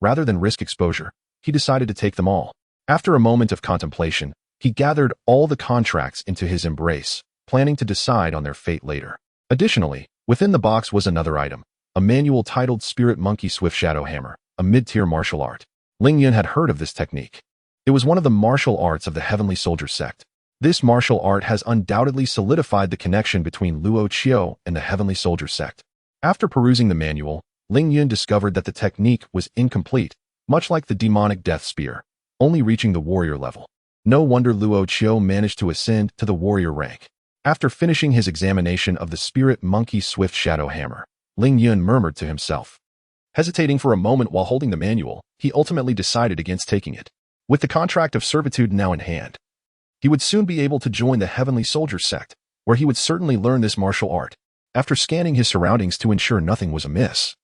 Rather than risk exposure, he decided to take them all. After a moment of contemplation, he gathered all the contracts into his embrace, planning to decide on their fate later. Additionally, within the box was another item, a manual titled Spirit Monkey Swift Shadow Hammer, a mid-tier martial art. Ling Yun had heard of this technique. It was one of the martial arts of the Heavenly Soldier sect. This martial art has undoubtedly solidified the connection between Luo Qiu and the Heavenly Soldier sect. After perusing the manual, Ling Yun discovered that the technique was incomplete, much like the demonic death spear, only reaching the warrior level. No wonder Luo Qiu managed to ascend to the warrior rank. After finishing his examination of the Spirit Monkey Swift Shadow Hammer, Ling Yun murmured to himself. Hesitating for a moment while holding the manual, he ultimately decided against taking it. With the contract of servitude now in hand, he would soon be able to join the Heavenly Soldier sect, where he would certainly learn this martial art. After scanning his surroundings to ensure nothing was amiss,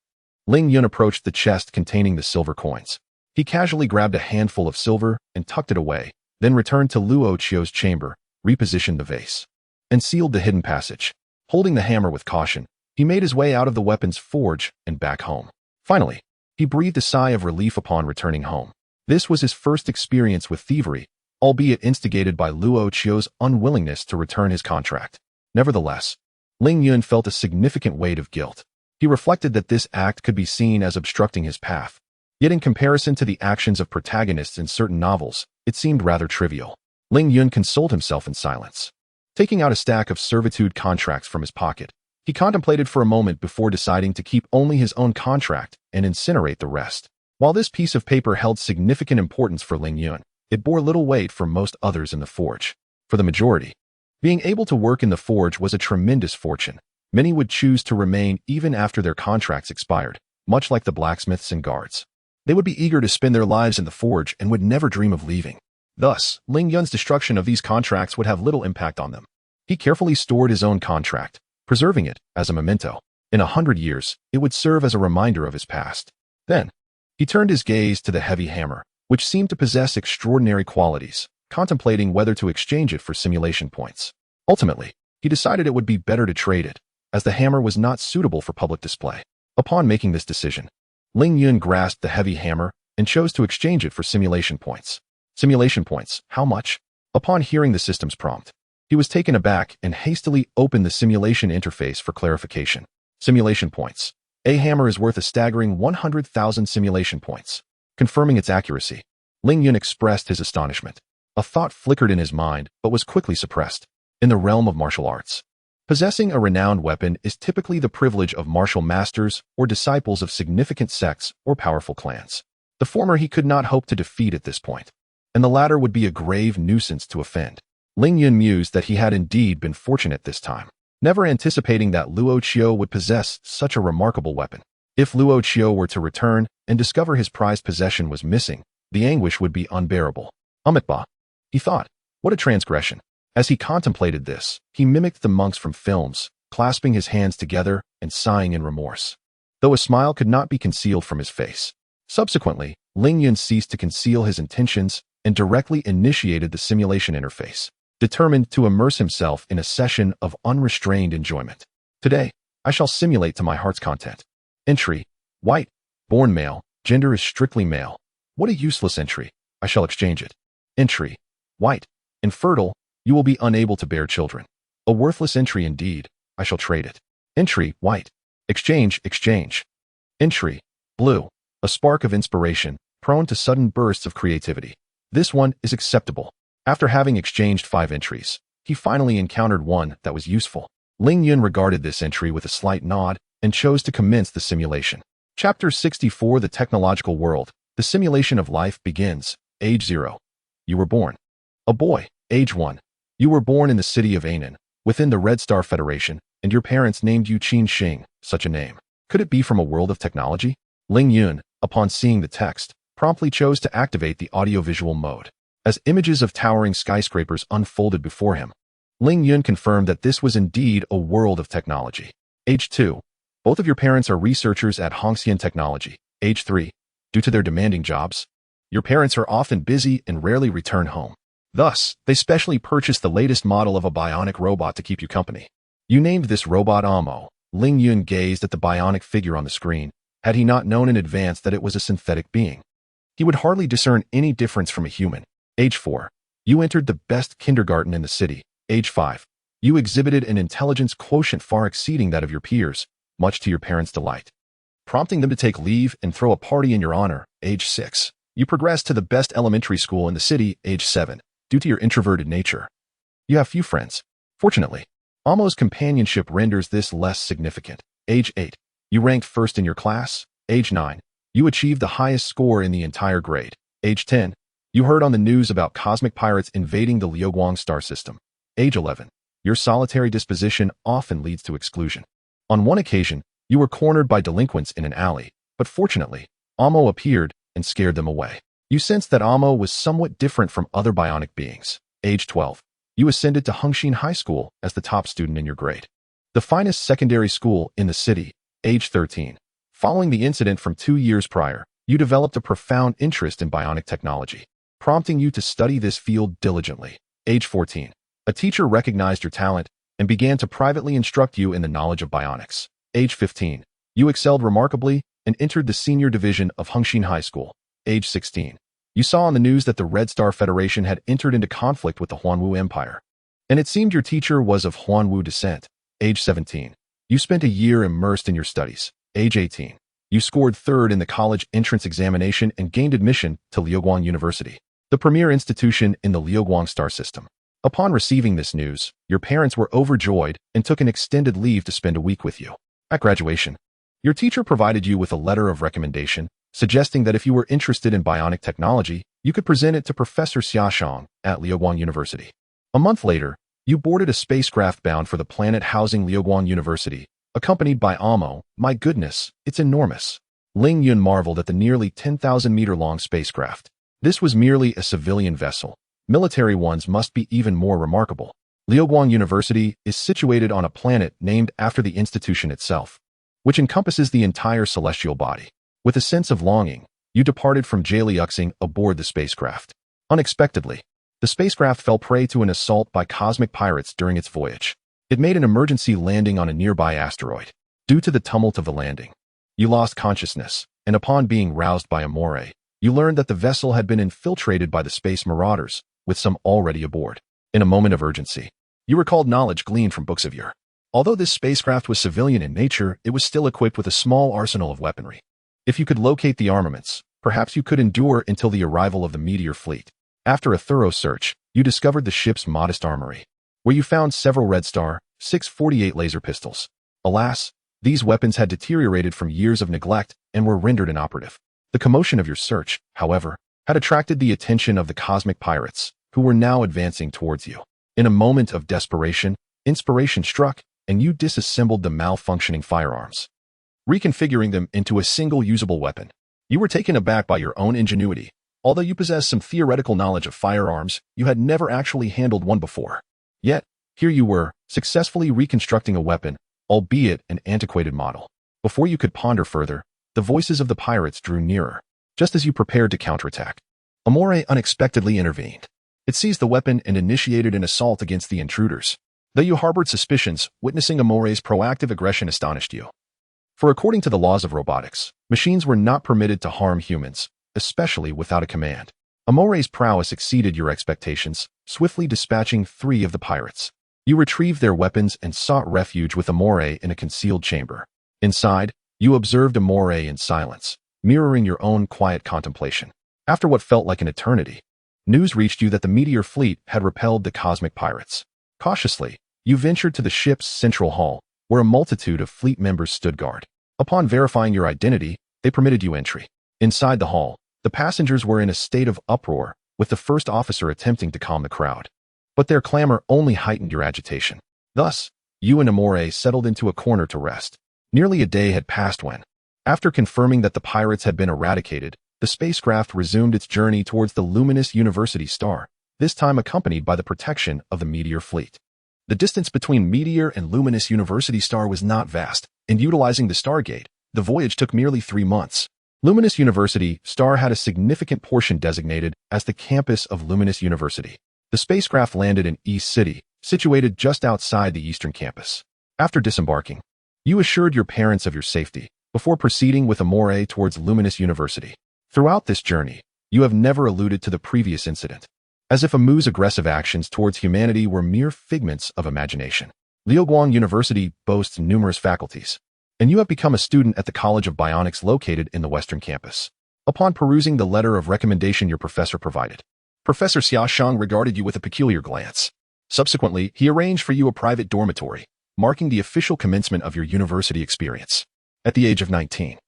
Ling Yun approached the chest containing the silver coins. He casually grabbed a handful of silver and tucked it away, then returned to Luo Qiu's chamber, repositioned the vase, and sealed the hidden passage. Holding the hammer with caution, he made his way out of the weapon's forge and back home. Finally, he breathed a sigh of relief upon returning home. This was his first experience with thievery, albeit instigated by Luo Qiu's unwillingness to return his contract. Nevertheless, Ling Yun felt a significant weight of guilt. He reflected that this act could be seen as obstructing his path. Yet in comparison to the actions of protagonists in certain novels, it seemed rather trivial. Ling Yun consoled himself in silence. Taking out a stack of servitude contracts from his pocket, he contemplated for a moment before deciding to keep only his own contract and incinerate the rest. While this piece of paper held significant importance for Ling Yun, it bore little weight for most others in the forge. For the majority, being able to work in the forge was a tremendous fortune. Many would choose to remain even after their contracts expired, much like the blacksmiths and guards. They would be eager to spend their lives in the forge and would never dream of leaving. Thus, Ling Yun's destruction of these contracts would have little impact on them. He carefully stored his own contract, preserving it as a memento. In 100 years, it would serve as a reminder of his past. Then, he turned his gaze to the heavy hammer, which seemed to possess extraordinary qualities, contemplating whether to exchange it for simulation points. Ultimately, he decided it would be better to trade it, as the hammer was not suitable for public display. Upon making this decision, Ling Yun grasped the heavy hammer and chose to exchange it for simulation points. Simulation points, how much? Upon hearing the system's prompt, he was taken aback and hastily opened the simulation interface for clarification. Simulation points. A hammer is worth a staggering 100,000 simulation points. Confirming its accuracy, Ling Yun expressed his astonishment. A thought flickered in his mind, but was quickly suppressed. In the realm of martial arts, possessing a renowned weapon is typically the privilege of martial masters or disciples of significant sects or powerful clans. The former he could not hope to defeat at this point, and the latter would be a grave nuisance to offend. Ling Yun mused that he had indeed been fortunate this time, never anticipating that Luo Qiu would possess such a remarkable weapon. If Luo Qiu were to return and discover his prized possession was missing, the anguish would be unbearable. Amitabha, he thought, what a transgression. As he contemplated this, he mimicked the monks from films, clasping his hands together and sighing in remorse, though a smile could not be concealed from his face. Subsequently, Ling Yun ceased to conceal his intentions and directly initiated the simulation interface, determined to immerse himself in a session of unrestrained enjoyment. Today, I shall simulate to my heart's content. Entry: white, born male, gender is strictly male. What a useless entry. I shall exchange it. Entry: white, infertile, you will be unable to bear children. A worthless entry indeed. I shall trade it. Entry: white. Exchange. Entry: blue, a spark of inspiration, prone to sudden bursts of creativity. This one is acceptable. After having exchanged 5 entries, he finally encountered one that was useful. Ling Yun regarded this entry with a slight nod and chose to commence the simulation. Chapter 64: The Technological World. The simulation of life begins. Age 0. You were born. A boy. Age 1. You were born in the city of Anan, within the Red Star Federation, and your parents named you Qin Xing, such a name. Could it be from a world of technology? Ling Yun, upon seeing the text, promptly chose to activate the audiovisual mode. As images of towering skyscrapers unfolded before him, Ling Yun confirmed that this was indeed a world of technology. Age 2. Both of your parents are researchers at Hongxian Technology. Age 3. Due to their demanding jobs, your parents are often busy and rarely return home. Thus, they specially purchased the latest model of a bionic robot to keep you company. You named this robot Amo. Ling Yun gazed at the bionic figure on the screen. Had he not known in advance that it was a synthetic being, he would hardly discern any difference from a human. Age 4. You entered the best kindergarten in the city. Age 5. You exhibited an intelligence quotient far exceeding that of your peers, much to your parents' delight, prompting them to take leave and throw a party in your honor. Age 6. You progressed to the best elementary school in the city. Age 7. Due to your introverted nature, you have few friends. Fortunately, Amo's companionship renders this less significant. Age 8. You ranked first in your class. Age 9. You achieved the highest score in the entire grade. Age 10. You heard on the news about cosmic pirates invading the Liuguang star system. Age 11. Your solitary disposition often leads to exclusion. On one occasion, you were cornered by delinquents in an alley, but fortunately, Amo appeared and scared them away. You sensed that Amo was somewhat different from other bionic beings. Age 12. You ascended to Hongxian High School as the top student in your grade, the finest secondary school in the city. Age 13. Following the incident from 2 years prior, you developed a profound interest in bionic technology, prompting you to study this field diligently. Age 14. A teacher recognized your talent and began to privately instruct you in the knowledge of bionics. Age 15. You excelled remarkably and entered the senior division of Hongxian High School. Age 16. You saw on the news that the Red Star Federation had entered into conflict with the Huanwu Empire, and it seemed your teacher was of Huanwu descent. Age 17. You spent a year immersed in your studies. Age 18. You scored 3rd in the college entrance examination and gained admission to Liuguang University, the premier institution in the Liuguang star system. Upon receiving this news, your parents were overjoyed and took an extended leave to spend a week with you. At graduation, your teacher provided you with a letter of recommendation, suggesting that if you were interested in bionic technology, you could present it to Professor Xiaoshang at Liuguang University. A month later, you boarded a spacecraft bound for the planet housing Liuguang University, accompanied by Amo. My goodness, it's enormous. Ling Yun marveled at the nearly 10,000-meter-long spacecraft. This was merely a civilian vessel. Military ones must be even more remarkable. Liuguang University is situated on a planet named after the institution itself, which encompasses the entire celestial body. With a sense of longing, you departed from Jaliuxing aboard the spacecraft. Unexpectedly, the The spacecraft fell prey to an assault by cosmic pirates during its voyage. It made an emergency landing on a nearby asteroid. Due to the tumult of the landing, you lost consciousness, and upon being roused by Amore, you learned that the vessel had been infiltrated by the space marauders, with some already aboard. In a moment of urgency, you recalled knowledge gleaned from books of yore. Although this spacecraft was civilian in nature, it was still equipped with a small arsenal of weaponry. If you could locate the armaments, perhaps you could endure until the arrival of the meteor fleet. After a thorough search, you discovered the ship's modest armory, where you found several Red Star 648 laser pistols. Alas, these weapons had deteriorated from years of neglect and were rendered inoperative. The commotion of your search, however, had attracted the attention of the cosmic pirates, who were now advancing towards you. In a moment of desperation, inspiration struck, and you disassembled the malfunctioning firearms, reconfiguring them into a single usable weapon. You were taken aback by your own ingenuity. Although you possessed some theoretical knowledge of firearms, you had never actually handled one before. Yet, here you were, successfully reconstructing a weapon, albeit an antiquated model. Before you could ponder further, the voices of the pirates drew nearer. Just as you prepared to counterattack, Amore unexpectedly intervened. It seized the weapon and initiated an assault against the intruders. Though you harbored suspicions, witnessing Amore's proactive aggression astonished you. For according to the laws of robotics, machines were not permitted to harm humans, especially without a command. Amore's prowess exceeded your expectations, swiftly dispatching 3 of the pirates. You retrieved their weapons and sought refuge with Amore in a concealed chamber. Inside, you observed Amore in silence, mirroring your own quiet contemplation. After what felt like an eternity, news reached you that the meteor fleet had repelled the cosmic pirates. Cautiously, you ventured to the ship's central hall, where a multitude of fleet members stood guard. Upon verifying your identity, they permitted you entry. Inside the hall, the passengers were in a state of uproar, with the first officer attempting to calm the crowd. But their clamor only heightened your agitation. Thus, you and Amore settled into a corner to rest. Nearly a day had passed when, after confirming that the pirates had been eradicated, the spacecraft resumed its journey towards the luminous University star, this time accompanied by the protection of the meteor fleet. The distance between Meteor and Luminous University star was not vast, and utilizing the Stargate, the voyage took merely 3 months. Luminous University star had a significant portion designated as the campus of Luminous University. The spacecraft landed in East City, situated just outside the eastern campus. After disembarking, you assured your parents of your safety, before proceeding with Amore towards Luminous University. Throughout this journey, you have never alluded to the previous incident, as if Amu's aggressive actions towards humanity were mere figments of imagination. Liuguang University boasts numerous faculties, and you have become a student at the College of Bionics located in the western campus. Upon perusing the letter of recommendation your professor provided, Professor Xiaoshang regarded you with a peculiar glance. Subsequently, he arranged for you a private dormitory, marking the official commencement of your university experience. At the age of 19,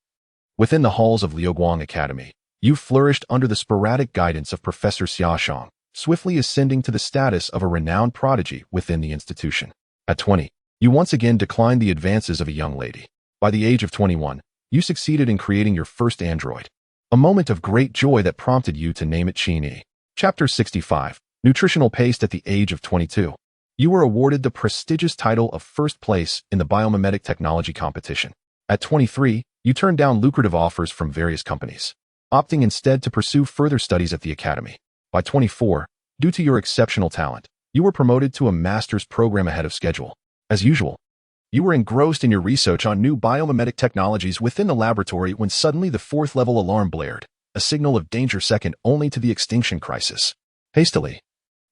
within the halls of Liuguang Academy, you flourished under the sporadic guidance of Professor Xiaoshang, swiftly ascending to the status of a renowned prodigy within the institution. At 20, you once again declined the advances of a young lady. By the age of 21, you succeeded in creating your first android, a moment of great joy that prompted you to name it Qin. Chapter 65, Nutritional Paste. At the age of 22, you were awarded the prestigious title of first place in the biomimetic technology competition. At 23, you turned down lucrative offers from various companies, opting instead to pursue further studies at the academy. By 24, due to your exceptional talent, you were promoted to a master's program ahead of schedule. As usual, you were engrossed in your research on new biomimetic technologies within the laboratory when suddenly the 4th level alarm blared, a signal of danger second only to the extinction crisis. Hastily,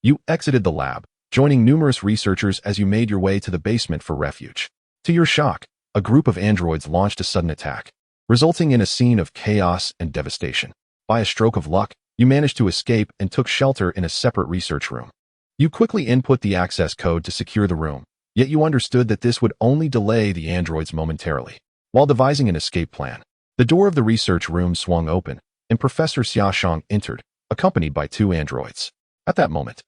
you exited the lab, joining numerous researchers as you made your way to the basement for refuge. To your shock, a group of androids launched a sudden attack, resulting in a scene of chaos and devastation. By a stroke of luck, you managed to escape and took shelter in a separate research room. You quickly input the access code to secure the room, yet you understood that this would only delay the androids momentarily. While devising an escape plan, the door of the research room swung open, and Professor Xiaoshang entered, accompanied by 2 androids. At that moment,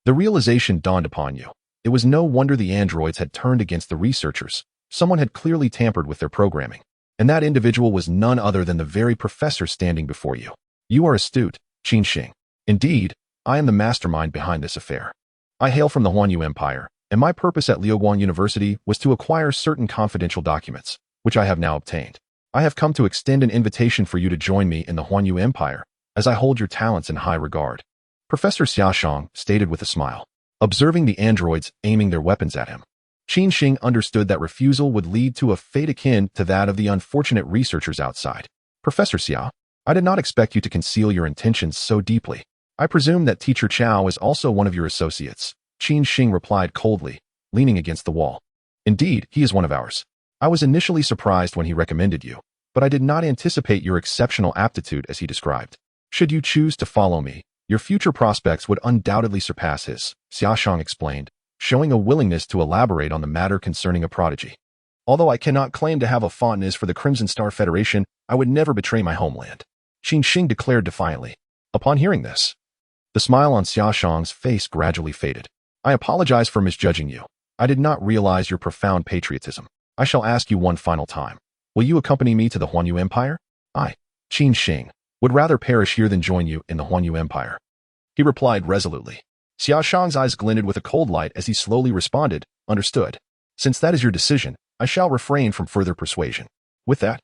the realization dawned upon you. It was no wonder the androids had turned against the researchers. Someone had clearly tampered with their programming, and that individual was none other than the very professor standing before you. You are astute, Qin Xing. Indeed, I am the mastermind behind this affair. I hail from the Huanyu Empire, and my purpose at Liuguang University was to acquire certain confidential documents, which I have now obtained. I have come to extend an invitation for you to join me in the Huanyu Empire, as I hold your talents in high regard. Professor Xiaoshang stated with a smile, observing the androids aiming their weapons at him. Qin Xing understood that refusal would lead to a fate akin to that of the unfortunate researchers outside. Professor Xia, I did not expect you to conceal your intentions so deeply. I presume that Teacher Chao is also one of your associates. Qin Xing replied coldly, leaning against the wall. Indeed, he is one of ours. I was initially surprised when he recommended you, but I did not anticipate your exceptional aptitude as he described. Should you choose to follow me, your future prospects would undoubtedly surpass his, Xiaoshang explained, showing a willingness to elaborate on the matter concerning a prodigy. Although I cannot claim to have a fondness for the Crimson Star Federation, I would never betray my homeland, Qin Xing declared defiantly. Upon hearing this, the smile on Xiaoshang's face gradually faded. I apologize for misjudging you. I did not realize your profound patriotism. I shall ask you one final time. Will you accompany me to the Huanyu Empire? I, Qin Xing, would rather perish here than join you in the Huanyu Empire. He replied resolutely. Xiaoshang's eyes glinted with a cold light as he slowly responded, understood. Since that is your decision, I shall refrain from further persuasion. With that,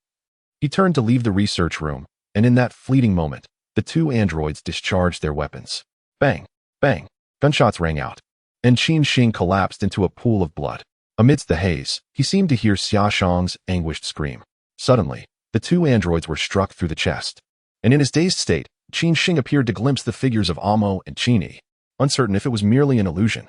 he turned to leave the research room, and in that fleeting moment, the two androids discharged their weapons. Bang, bang, gunshots rang out, and Qin Xing collapsed into a pool of blood. Amidst the haze, he seemed to hear Xiaoshang's anguished scream. Suddenly, the two androids were struck through the chest, and in his dazed state, Qin Xing appeared to glimpse the figures of Amo and Qini, uncertain if it was merely an illusion.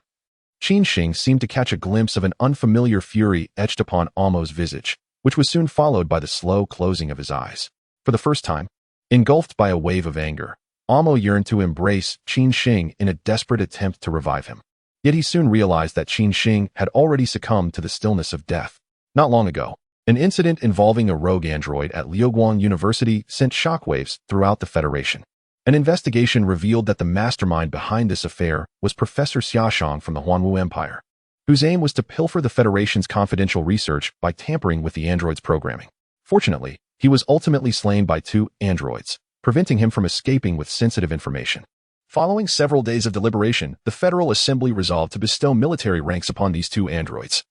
Qin Xing seemed to catch a glimpse of an unfamiliar fury etched upon Amo's visage, which was soon followed by the slow closing of his eyes. For the first time, engulfed by a wave of anger, Amo yearned to embrace Qin Xing in a desperate attempt to revive him. Yet he soon realized that Qin Xing had already succumbed to the stillness of death. Not long ago, an incident involving a rogue android at Liuguang University sent shockwaves throughout the Federation. An investigation revealed that the mastermind behind this affair was Professor Xiaoshang from the Huanwu Empire, whose aim was to pilfer the Federation's confidential research by tampering with the android's programming. Fortunately, he was ultimately slain by two androids, preventing him from escaping with sensitive information. Following several days of deliberation, the Federal Assembly resolved to bestow military ranks upon these two androids,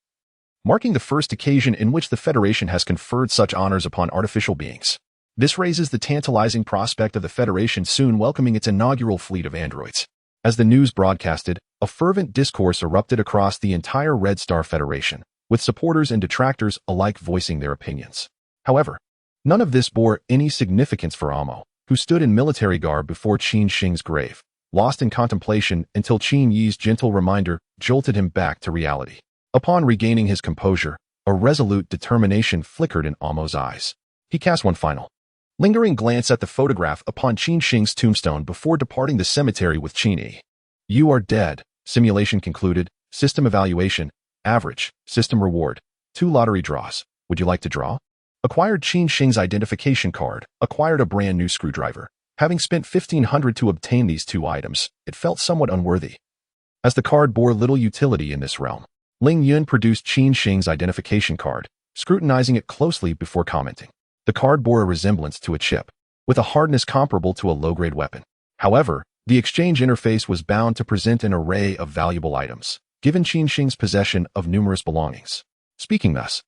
marking the first occasion in which the Federation has conferred such honors upon artificial beings. This raises the tantalizing prospect of the Federation soon welcoming its inaugural fleet of androids. As the news broadcasted, a fervent discourse erupted across the entire Red Star Federation, with supporters and detractors alike voicing their opinions. However, none of this bore any significance for Amo, who stood in military garb before Qin Xing's grave, lost in contemplation until Qin Yi's gentle reminder jolted him back to reality. Upon regaining his composure, a resolute determination flickered in Amo's eyes. He cast one final, lingering glance at the photograph upon Qin Xing's tombstone before departing the cemetery with Qin Yi. You are dead. Simulation concluded. System evaluation. Average. System reward. 2 lottery draws. Would you like to draw? Acquired Qin Xing's identification card. Acquired a brand new screwdriver. Having spent 1,500 to obtain these 2 items, it felt somewhat unworthy, as the card bore little utility in this realm. Ling Yun produced Qin Xing's identification card, scrutinizing it closely before commenting. The card bore a resemblance to a chip, with a hardness comparable to a low-grade weapon. However, the exchange interface was bound to present an array of valuable items, given Qin Xing's possession of numerous belongings. Speaking thus,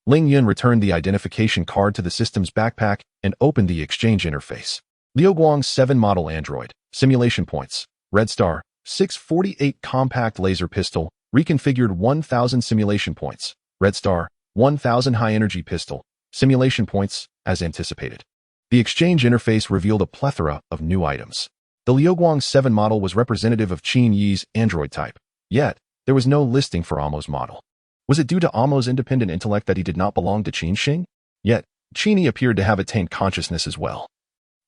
Ling Yun returned the identification card to the system's backpack and opened the exchange interface. Liuguang 7 model android, simulation points, Red Star, 648 compact laser pistol, reconfigured 1,000 simulation points, Red Star, 1,000 high-energy pistol, simulation points, as anticipated. The exchange interface revealed a plethora of new items. The Liuguang 7 model was representative of Qin Yi's android type, yet there was no listing for Amo's model. Was it due to Amo's independent intellect that he did not belong to Qin Xing? Yet, Qin Yi appeared to have attained consciousness as well.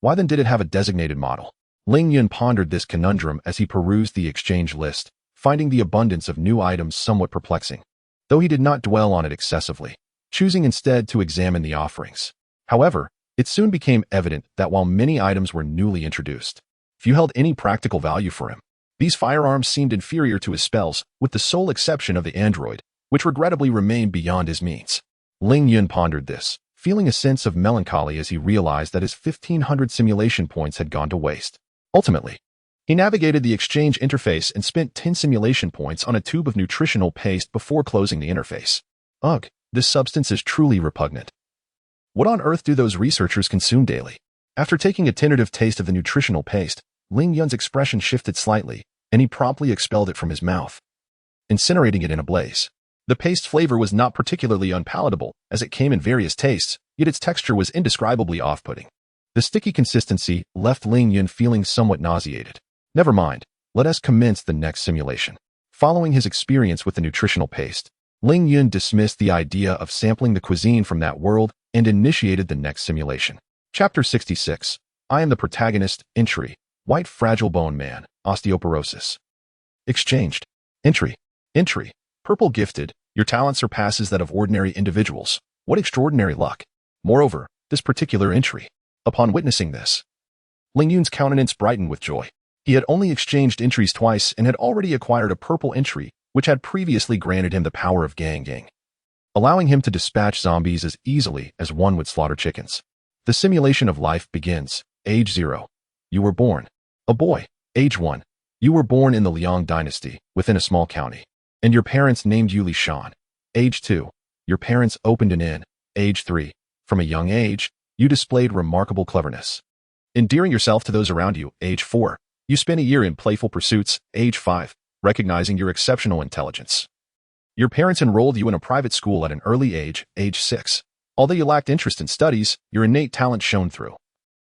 Why then did it have a designated model? Ling Yun pondered this conundrum as he perused the exchange list, finding the abundance of new items somewhat perplexing, though he did not dwell on it excessively, choosing instead to examine the offerings. However, it soon became evident that while many items were newly introduced, few held any practical value for him. These firearms seemed inferior to his spells, with the sole exception of the android, which regrettably remained beyond his means. Ling Yun pondered this, feeling a sense of melancholy as he realized that his 1,500 simulation points had gone to waste. Ultimately, he navigated the exchange interface and spent 10 simulation points on a tube of nutritional paste before closing the interface. Ugh, this substance is truly repugnant. What on earth do those researchers consume daily? After taking a tentative taste of the nutritional paste, Ling Yun's expression shifted slightly, and he promptly expelled it from his mouth, incinerating it in a blaze. The paste flavor was not particularly unpalatable, as it came in various tastes, yet its texture was indescribably off-putting. The sticky consistency left Ling Yun feeling somewhat nauseated. Never mind, let us commence the next simulation. Following his experience with the nutritional paste, Ling Yun dismissed the idea of sampling the cuisine from that world and initiated the next simulation. Chapter 66. I am the protagonist. Entry. White fragile bone man. Osteoporosis. Exchanged. Entry. Entry. Purple gifted. Your talent surpasses that of ordinary individuals. What extraordinary luck. Moreover, this particular entry. Upon witnessing this, Ling Yun's countenance brightened with joy. He had only exchanged entries twice and had already acquired a purple entry, which had previously granted him the power of gang, allowing him to dispatch zombies as easily as one would slaughter chickens. The simulation of life begins. Age 0. You were born. A boy. Age 1. You were born in the Liang dynasty, within a small county, and your parents named you Li Shan. Age 2. Your parents opened an inn. Age 3. From a young age, you displayed remarkable cleverness, endearing yourself to those around you. Age 4. You spent a year in playful pursuits. Age 5. Recognizing your exceptional intelligence, your parents enrolled you in a private school at an early age. Age 6. Although you lacked interest in studies, your innate talent shone through,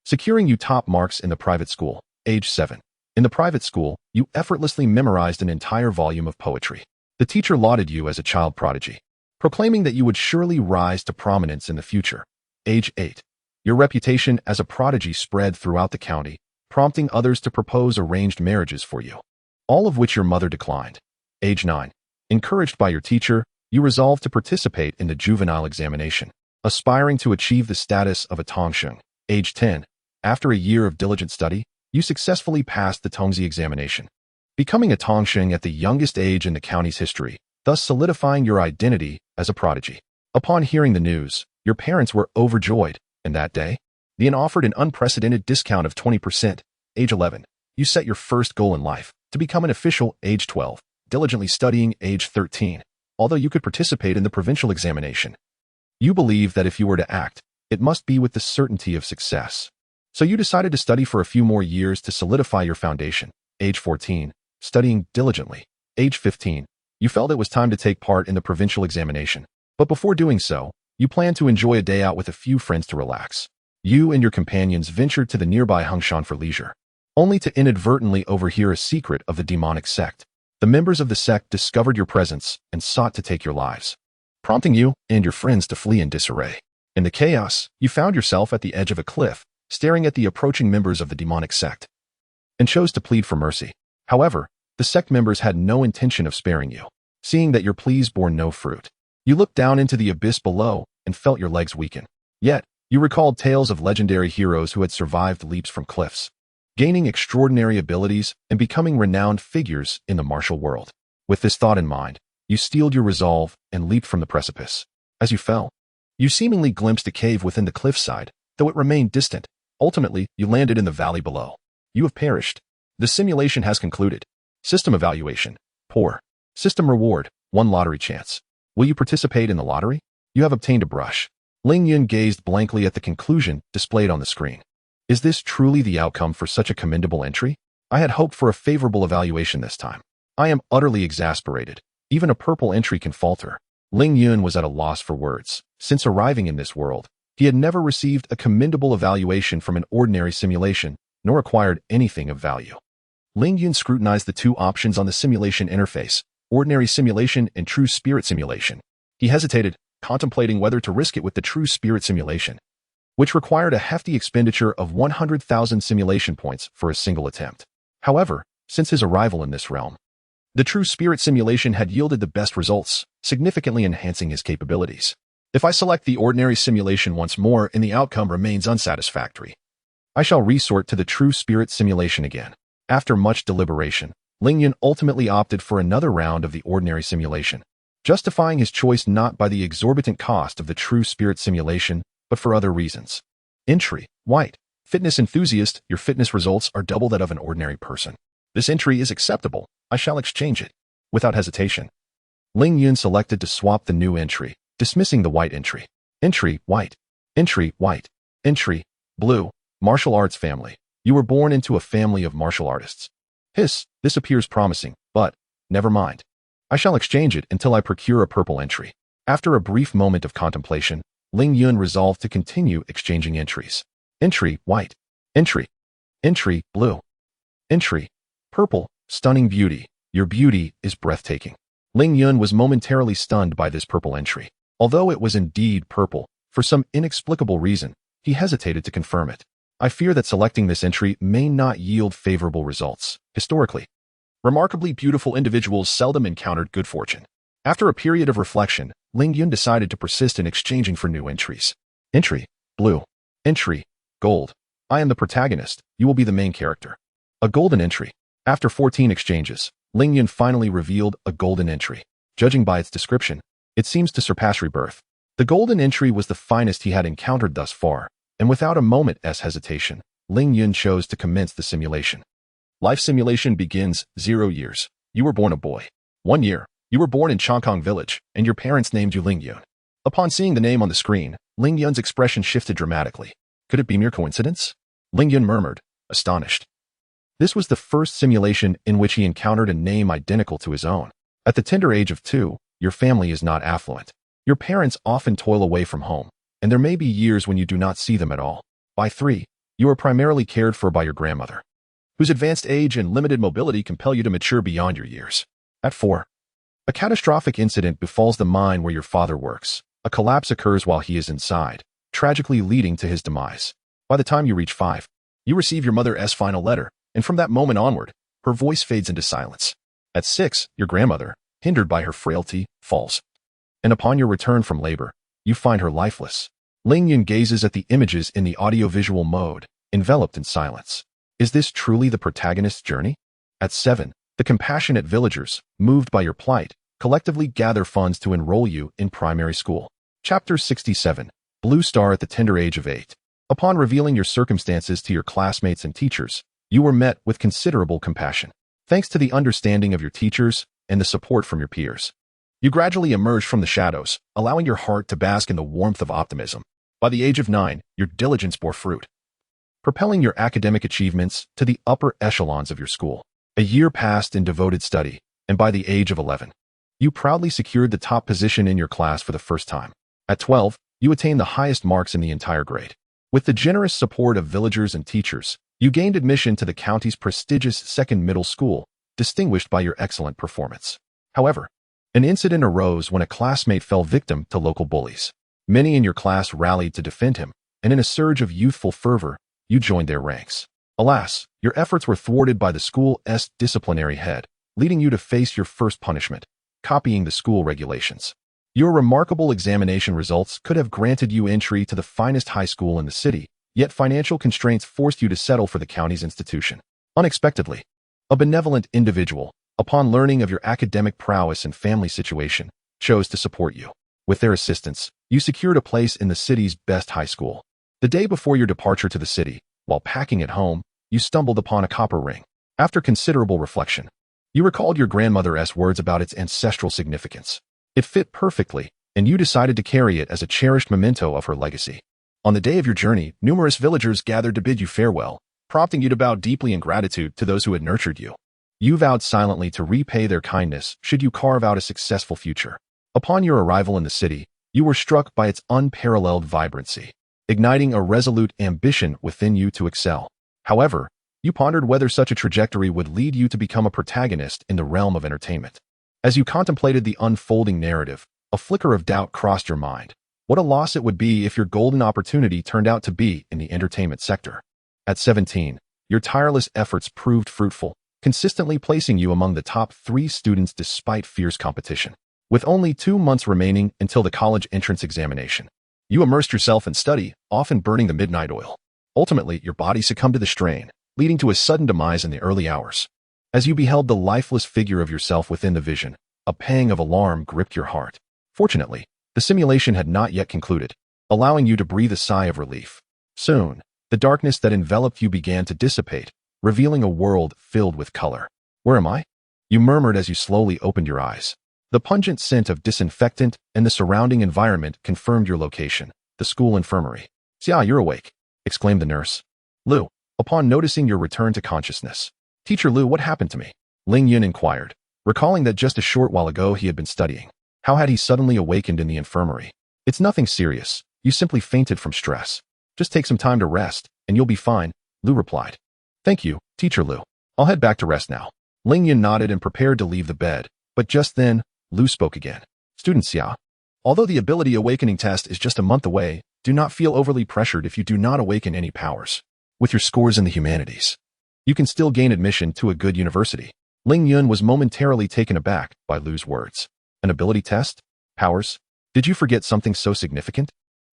securing you top marks in the private school. Age 7. In the private school, you effortlessly memorized an entire volume of poetry. The teacher lauded you as a child prodigy, proclaiming that you would surely rise to prominence in the future. Age 8. Your reputation as a prodigy spread throughout the county, prompting others to propose arranged marriages for you, all of which your mother declined. Age 9. Encouraged by your teacher, you resolved to participate in the juvenile examination, aspiring to achieve the status of a tongsheng. Age 10. After a year of diligent study, you successfully passed the tongzi examination, becoming a tongsheng at the youngest age in the county's history, thus solidifying your identity as a prodigy. Upon hearing the news, your parents were overjoyed, and that day, the inn offered an unprecedented discount of 20%. Age 11. You set your first goal in life, to become an official. Age 12. Diligently studying. Age 13. Although you could participate in the provincial examination, you believed that if you were to act, it must be with the certainty of success. So you decided to study for a few more years to solidify your foundation. Age 14. Studying diligently. Age 15. You felt it was time to take part in the provincial examination. But before doing so, you planned to enjoy a day out with a few friends to relax. You and your companions ventured to the nearby Hungshan for leisure, only to inadvertently overhear a secret of the demonic sect. The members of the sect discovered your presence and sought to take your lives, prompting you and your friends to flee in disarray. In the chaos, you found yourself at the edge of a cliff, staring at the approaching members of the demonic sect, and chose to plead for mercy. However, the sect members had no intention of sparing you. Seeing that your pleas bore no fruit, you looked down into the abyss below and felt your legs weaken. Yet, you recalled tales of legendary heroes who had survived leaps from cliffs, gaining extraordinary abilities and becoming renowned figures in the martial world. With this thought in mind, you steeled your resolve and leaped from the precipice. As you fell, you seemingly glimpsed a cave within the cliffside, though it remained distant. Ultimately, you landed in the valley below. You have perished. The simulation has concluded. System evaluation. Poor. System reward. 1 lottery chance. Will you participate in the lottery? You have obtained a brush. Ling Yun gazed blankly at the conclusion displayed on the screen. Is this truly the outcome for such a commendable entry? I had hoped for a favorable evaluation this time. I am utterly exasperated. Even a purple entry can falter. Ling Yun was at a loss for words. Since arriving in this world, he had never received a commendable evaluation from an ordinary simulation, nor acquired anything of value. Ling Yun scrutinized the 2 options on the simulation interface, ordinary simulation and true spirit simulation. He hesitated, contemplating whether to risk it with the true spirit simulation, which required a hefty expenditure of 100,000 simulation points for a single attempt. However, since his arrival in this realm, the true spirit simulation had yielded the best results, significantly enhancing his capabilities. If I select the ordinary simulation once more and the outcome remains unsatisfactory, I shall resort to the true spirit simulation again. After much deliberation, Ling Yun ultimately opted for another round of the ordinary simulation, justifying his choice not by the exorbitant cost of the true spirit simulation, but for other reasons. Entry. White. Fitness enthusiast. Your fitness results are double that of an ordinary person. This entry is acceptable. I shall exchange it. Without hesitation, Ling Yun selected to swap the new entry, dismissing the white entry. Entry. White. Entry. White. Entry. Blue. Martial arts family. You were born into a family of martial artists. Hiss, this appears promising, but never mind. I shall exchange it until I procure a purple entry. After a brief moment of contemplation, Ling Yun resolved to continue exchanging entries. Entry, white. Entry. Entry, blue. Entry, purple. Stunning beauty. Your beauty is breathtaking. Ling Yun was momentarily stunned by this purple entry. Although it was indeed purple, for some inexplicable reason, he hesitated to confirm it. I fear that selecting this entry may not yield favorable results. Historically, remarkably beautiful individuals seldom encountered good fortune. After a period of reflection, Ling Yun decided to persist in exchanging for new entries. Entry, blue. Entry, gold. I am the protagonist. You will be the main character. A golden entry. After 14 exchanges, Ling Yun finally revealed a golden entry. Judging by its description, it seems to surpass rebirth. The golden entry was the finest he had encountered thus far, and without a moment's hesitation, Ling Yun chose to commence the simulation. Life simulation begins 0 years. You were born a boy. 1 year. You were born in Chongkong Village, and your parents named you Ling Yun. Upon seeing the name on the screen, Ling Yun's expression shifted dramatically. Could it be mere coincidence? Ling Yun murmured, astonished. This was the first simulation in which he encountered a name identical to his own. At the tender age of 2, your family is not affluent. Your parents often toil away from home, and there may be years when you do not see them at all. By 3, you are primarily cared for by your grandmother, whose advanced age and limited mobility compel you to mature beyond your years. At 4, a catastrophic incident befalls the mine where your father works. A collapse occurs while he is inside, tragically leading to his demise. By the time you reach 5, you receive your mother's final letter, and from that moment onward, her voice fades into silence. At 6, your grandmother, hindered by her frailty, falls. And upon your return from labor, you find her lifeless. Ling Yun gazes at the images in the audiovisual mode, enveloped in silence. Is this truly the protagonist's journey? At 7, the compassionate villagers, moved by your plight, collectively gather funds to enroll you in primary school. Chapter 67. Blue Star at the tender age of 8. Upon revealing your circumstances to your classmates and teachers, you were met with considerable compassion. Thanks to the understanding of your teachers and the support from your peers, you gradually emerged from the shadows, allowing your heart to bask in the warmth of optimism. By the age of 9, your diligence bore fruit, propelling your academic achievements to the upper echelons of your school. A year passed in devoted study, and by the age of 11, you proudly secured the top position in your class for the first time. At 12, you attained the highest marks in the entire grade. With the generous support of villagers and teachers, you gained admission to the county's prestigious second middle school, distinguished by your excellent performance. However, an incident arose when a classmate fell victim to local bullies. Many in your class rallied to defend him, and in a surge of youthful fervor, you joined their ranks. Alas, your efforts were thwarted by the school's disciplinary head, leading you to face your first punishment, copying the school regulations. Your remarkable examination results could have granted you entry to the finest high school in the city, yet financial constraints forced you to settle for the county's institution. Unexpectedly, a benevolent individual, upon learning of your academic prowess and family situation, chose to support you. With their assistance, you secured a place in the city's best high school. The day before your departure to the city, while packing at home, you stumbled upon a copper ring. After considerable reflection, you recalled your grandmother's words about its ancestral significance. It fit perfectly, and you decided to carry it as a cherished memento of her legacy. On the day of your journey, numerous villagers gathered to bid you farewell, prompting you to bow deeply in gratitude to those who had nurtured you. You vowed silently to repay their kindness should you carve out a successful future. Upon your arrival in the city, you were struck by its unparalleled vibrancy, igniting a resolute ambition within you to excel. However, you pondered whether such a trajectory would lead you to become a protagonist in the realm of entertainment. As you contemplated the unfolding narrative, a flicker of doubt crossed your mind. What a loss it would be if your golden opportunity turned out to be in the entertainment sector. At 17, your tireless efforts proved fruitful, consistently placing you among the top 3 students despite fierce competition. With only 2 months remaining until the college entrance examination, you immersed yourself in study, often burning the midnight oil. Ultimately, your body succumbed to the strain, leading to a sudden demise in the early hours. As you beheld the lifeless figure of yourself within the vision, a pang of alarm gripped your heart. Fortunately, the simulation had not yet concluded, allowing you to breathe a sigh of relief. Soon, the darkness that enveloped you began to dissipate, revealing a world filled with color. Where am I? You murmured as you slowly opened your eyes. The pungent scent of disinfectant and the surrounding environment confirmed your location, the school infirmary. "Xia, you're awake," exclaimed the nurse. "Lu, upon noticing your return to consciousness. Teacher Lu, what happened to me? Ling Yun inquired, recalling that just a short while ago he had been studying. How had he suddenly awakened in the infirmary? It's nothing serious. You simply fainted from stress. Just take some time to rest, and you'll be fine, Lu replied. Thank you, Teacher Lu. I'll head back to rest now. Ling Yun nodded and prepared to leave the bed, but just then, Lu spoke again. Student Xia, although the ability awakening test is just a month away, do not feel overly pressured if you do not awaken any powers. With your scores in the humanities, you can still gain admission to a good university. Ling Yun was momentarily taken aback by Lu's words. An ability test? Powers? Did you forget something so significant?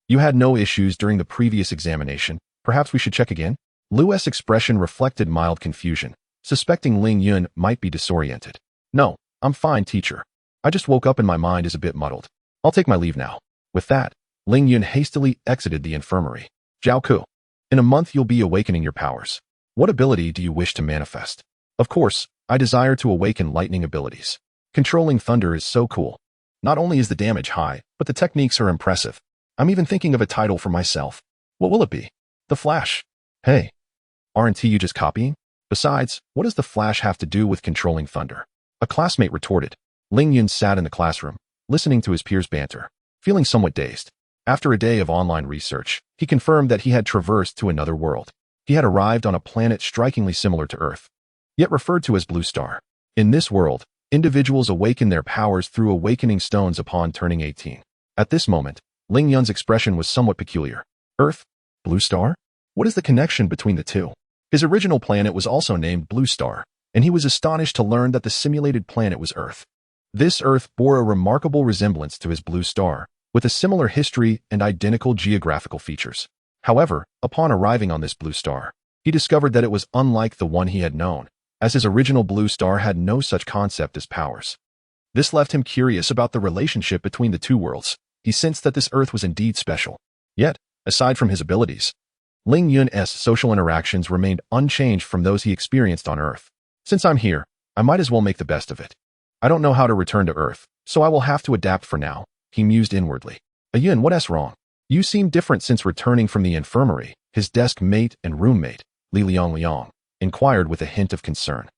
You had no issues during the previous examination. Perhaps we should check again? Lu's expression reflected mild confusion, suspecting Ling Yun might be disoriented. No, I'm fine, teacher. I just woke up and my mind is a bit muddled. I'll take my leave now. With that, Ling Yun hastily exited the infirmary. Zhao Ku, in a month you'll be awakening your powers. What ability do you wish to manifest? Of course, I desire to awaken lightning abilities. Controlling thunder is so cool. Not only is the damage high, but the techniques are impressive. I'm even thinking of a title for myself. What will it be? The Flash. Hey, aren't you just copying? Besides, what does the Flash have to do with controlling thunder? A classmate retorted. Ling Yun sat in the classroom, listening to his peers' banter, feeling somewhat dazed. After a day of online research, he confirmed that he had traversed to another world. He had arrived on a planet strikingly similar to Earth, yet referred to as Blue Star. In this world, individuals awaken their powers through awakening stones upon turning 18. At this moment, Ling Yun's expression was somewhat peculiar. Earth? Blue Star? What is the connection between the two? His original planet was also named Blue Star, and he was astonished to learn that the simulated planet was Earth. This Earth bore a remarkable resemblance to his Blue Star, with a similar history and identical geographical features. However, upon arriving on this Blue Star, he discovered that it was unlike the one he had known, as his original Blue Star had no such concept as powers. This left him curious about the relationship between the two worlds. He sensed that this Earth was indeed special. Yet, aside from his abilities, Ling Yun's social interactions remained unchanged from those he experienced on Earth. Since I'm here, I might as well make the best of it. I don't know how to return to Earth, so I will have to adapt for now, he mused inwardly. Yun, what's wrong? You seem different since returning from the infirmary, his desk mate and roommate, Li Liang, inquired with a hint of concern.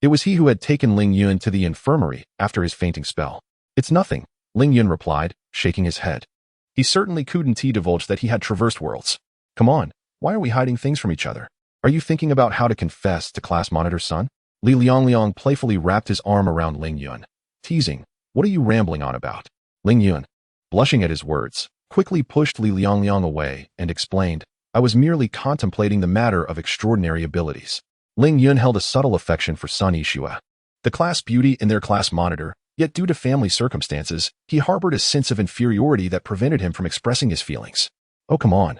It was he who had taken Ling Yun to the infirmary after his fainting spell. It's nothing, Ling Yun replied, shaking his head. He certainly couldn't divulge that he had traversed worlds. Come on, why are we hiding things from each other? Are you thinking about how to confess to class monitor's son? Li Liang playfully wrapped his arm around Ling Yun, teasing, what are you rambling on about? Ling Yun, blushing at his words, quickly pushed Li Liang away and explained, I was merely contemplating the matter of extraordinary abilities. Ling Yun held a subtle affection for Sun Yixue, the class beauty and their class monitor, yet due to family circumstances, he harbored a sense of inferiority that prevented him from expressing his feelings. Oh, come on.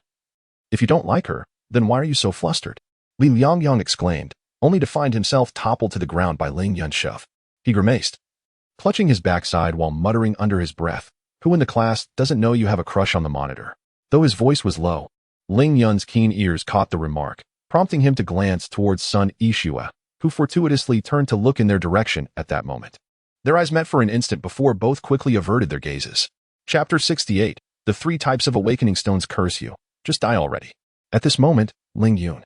If you don't like her, then why are you so flustered? Li Liang exclaimed, only to find himself toppled to the ground by Ling Yun's shove. He grimaced, clutching his backside while muttering under his breath, who in the class doesn't know you have a crush on the monitor? Though his voice was low, Ling Yun's keen ears caught the remark, prompting him to glance towards Sun Yixue, who fortuitously turned to look in their direction at that moment. Their eyes met for an instant before both quickly averted their gazes. Chapter 68, The 3 Types of Awakening Stones Curse You. Just die already. At this moment, Ling Yun,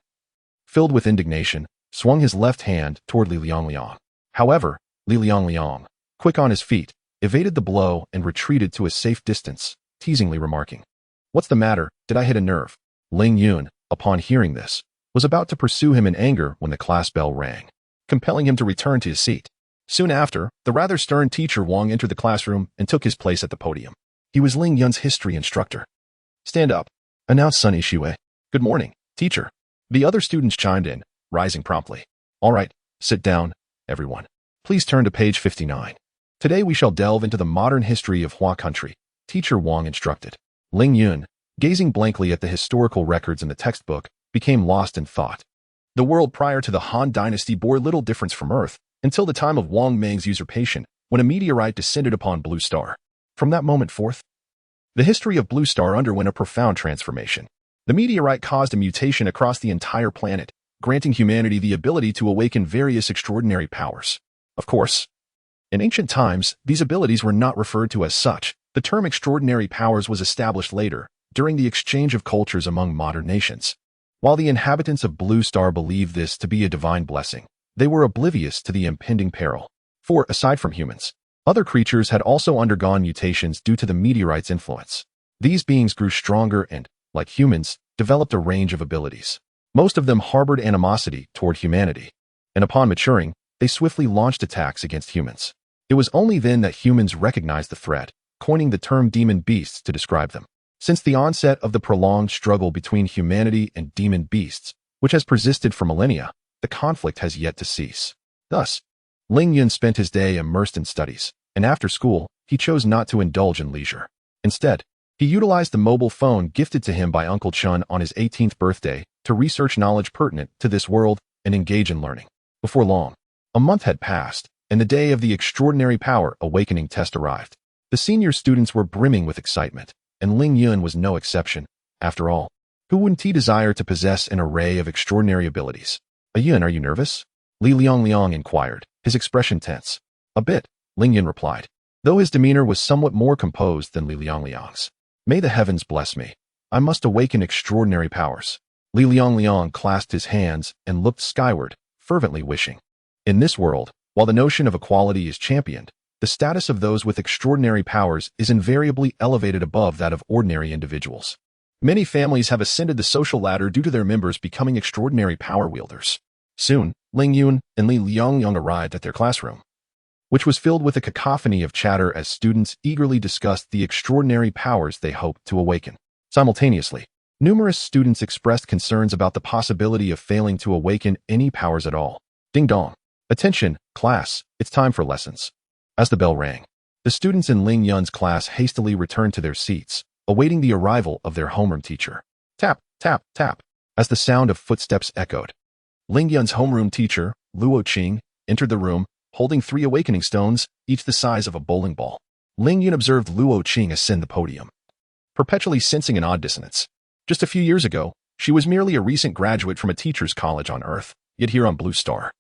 filled with indignation, swung his left hand toward Li Liang. However, Li Liang, quick on his feet, evaded the blow and retreated to a safe distance, teasingly remarking, What's the matter? Did I hit a nerve? Ling Yun, upon hearing this, was about to pursue him in anger when the class bell rang, compelling him to return to his seat. Soon after, the rather stern teacher Wang entered the classroom and took his place at the podium. He was Ling Yun's history instructor. Stand up, announced Sun Yixue. Good morning, teacher. The other students chimed in, rising promptly. All right, sit down, everyone. Please turn to page 59. Today we shall delve into the modern history of Hua country, teacher Wang instructed. Ling Yun, gazing blankly at the historical records in the textbook, became lost in thought. The world prior to the Han dynasty bore little difference from Earth, until the time of Wang Meng's usurpation, when a meteorite descended upon Blue Star. From that moment forth, the history of Blue Star underwent a profound transformation. The meteorite caused a mutation across the entire planet, granting humanity the ability to awaken various extraordinary powers. Of course, in ancient times, these abilities were not referred to as such. The term extraordinary powers was established later, during the exchange of cultures among modern nations. While the inhabitants of Blue Star believed this to be a divine blessing, they were oblivious to the impending peril. For, aside from humans, other creatures had also undergone mutations due to the meteorite's influence. These beings grew stronger and, like humans, developed a range of abilities. Most of them harbored animosity toward humanity, and upon maturing, they swiftly launched attacks against humans. It was only then that humans recognized the threat, coining the term demon beasts to describe them. Since the onset of the prolonged struggle between humanity and demon beasts, which has persisted for millennia, the conflict has yet to cease. Thus, Ling Yun spent his day immersed in studies, and after school, he chose not to indulge in leisure. Instead, he utilized the mobile phone gifted to him by Uncle Chun on his 18th birthday to research knowledge pertinent to this world and engage in learning. Before long, a month had passed, and the day of the Extraordinary Power Awakening test arrived. The senior students were brimming with excitement, and Ling Yun was no exception. After all, who wouldn't he desire to possess an array of extraordinary abilities? Yun, are you nervous? Li Liang inquired, his expression tense. A bit, Ling Yun replied, though his demeanor was somewhat more composed than Li Liang's. May the heavens bless me. I must awaken extraordinary powers. Li Liang clasped his hands and looked skyward, fervently wishing. In this world, while the notion of equality is championed, the status of those with extraordinary powers is invariably elevated above that of ordinary individuals. Many families have ascended the social ladder due to their members becoming extraordinary power wielders. Soon, Ling Yun and Li Liang arrived at their classroom, which was filled with a cacophony of chatter as students eagerly discussed the extraordinary powers they hoped to awaken. Simultaneously, numerous students expressed concerns about the possibility of failing to awaken any powers at all. Ding dong. Attention, class, it's time for lessons. As the bell rang, the students in Ling Yun's class hastily returned to their seats, awaiting the arrival of their homeroom teacher. Tap, tap, tap, as the sound of footsteps echoed. Ling Yun's homeroom teacher, Luo Qing, entered the room, holding 3 awakening stones, each the size of a bowling ball. Ling Yun observed Luo Qing ascend the podium, perpetually sensing an odd dissonance. Just a few years ago, she was merely a recent graduate from a teacher's college on Earth, yet here on Blue Star,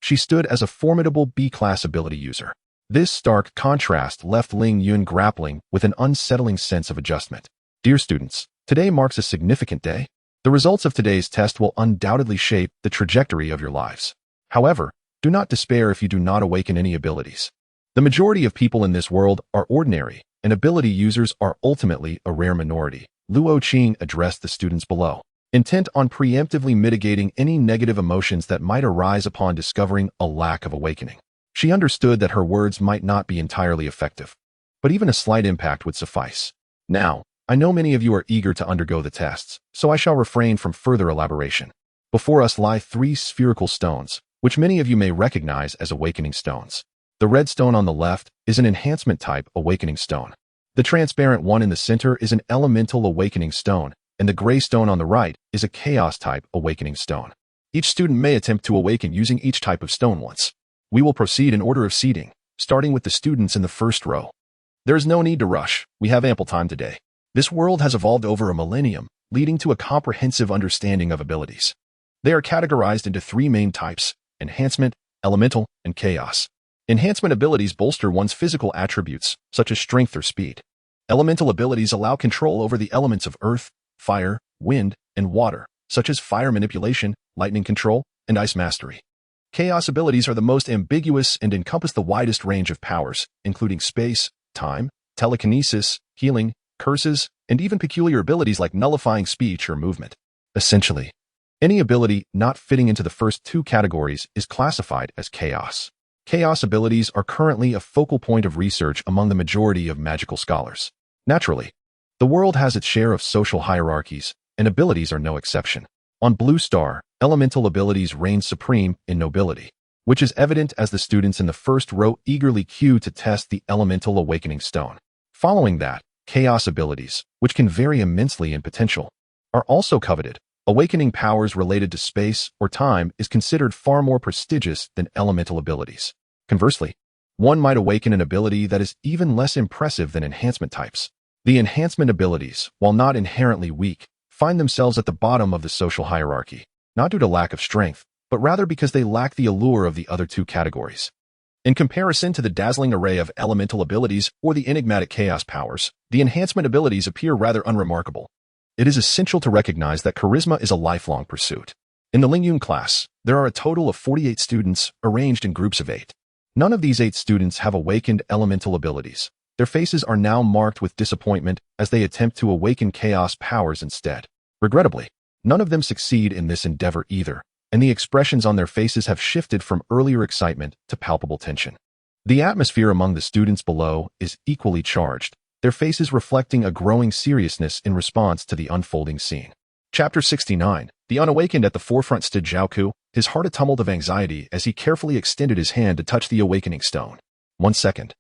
she stood as a formidable B-class ability user. This stark contrast left Ling Yun grappling with an unsettling sense of adjustment. Dear students, today marks a significant day. The results of today's test will undoubtedly shape the trajectory of your lives. However, do not despair if you do not awaken any abilities. The majority of people in this world are ordinary, and ability users are ultimately a rare minority. Luo Qing addressed the students below, intent on preemptively mitigating any negative emotions that might arise upon discovering a lack of awakening. She understood that her words might not be entirely effective, but even a slight impact would suffice. Now, I know many of you are eager to undergo the tests, so I shall refrain from further elaboration. Before us lie 3 spherical stones, which many of you may recognize as awakening stones. The red stone on the left is an enhancement type awakening stone. The transparent one in the center is an elemental awakening stone, and the gray stone on the right is a chaos type awakening stone. Each student may attempt to awaken using each type of stone once. We will proceed in order of seating, starting with the students in the first row. There is no need to rush. We have ample time today. This world has evolved over a millennium, leading to a comprehensive understanding of abilities. They are categorized into 3 main types: enhancement, elemental, and chaos. Enhancement abilities bolster one's physical attributes, such as strength or speed. Elemental abilities allow control over the elements of earth, fire, wind, and water, such as fire manipulation, lightning control, and ice mastery. Chaos abilities are the most ambiguous and encompass the widest range of powers, including space, time, telekinesis, healing, curses, and even peculiar abilities like nullifying speech or movement. Essentially, any ability not fitting into the first 2 categories is classified as chaos. Chaos abilities are currently a focal point of research among the majority of magical scholars. Naturally, the world has its share of social hierarchies, and abilities are no exception. On Blue Star, elemental abilities reign supreme in nobility, which is evident as the students in the first row eagerly queue to test the elemental awakening stone. Following that, chaos abilities, which can vary immensely in potential, are also coveted. Awakening powers related to space or time is considered far more prestigious than elemental abilities. Conversely, one might awaken an ability that is even less impressive than enhancement types. The enhancement abilities, while not inherently weak, find themselves at the bottom of the social hierarchy, not due to lack of strength, but rather because they lack the allure of the other 2 categories. In comparison to the dazzling array of elemental abilities or the enigmatic chaos powers, the enhancement abilities appear rather unremarkable. it is essential to recognize that charisma is a lifelong pursuit. In the Ling Yun class, there are a total of 48 students arranged in groups of 8. None of these 8 students have awakened elemental abilities. Their faces are now marked with disappointment as they attempt to awaken chaos powers instead. Regrettably, none of them succeed in this endeavor either, and the expressions on their faces have shifted from earlier excitement to palpable tension. The atmosphere among the students below is equally charged, their faces reflecting a growing seriousness in response to the unfolding scene. Chapter 69. The unawakened. At the forefront stood Zhao Ku, his heart a tumult of anxiety as he carefully extended his hand to touch the awakening stone. 1 second.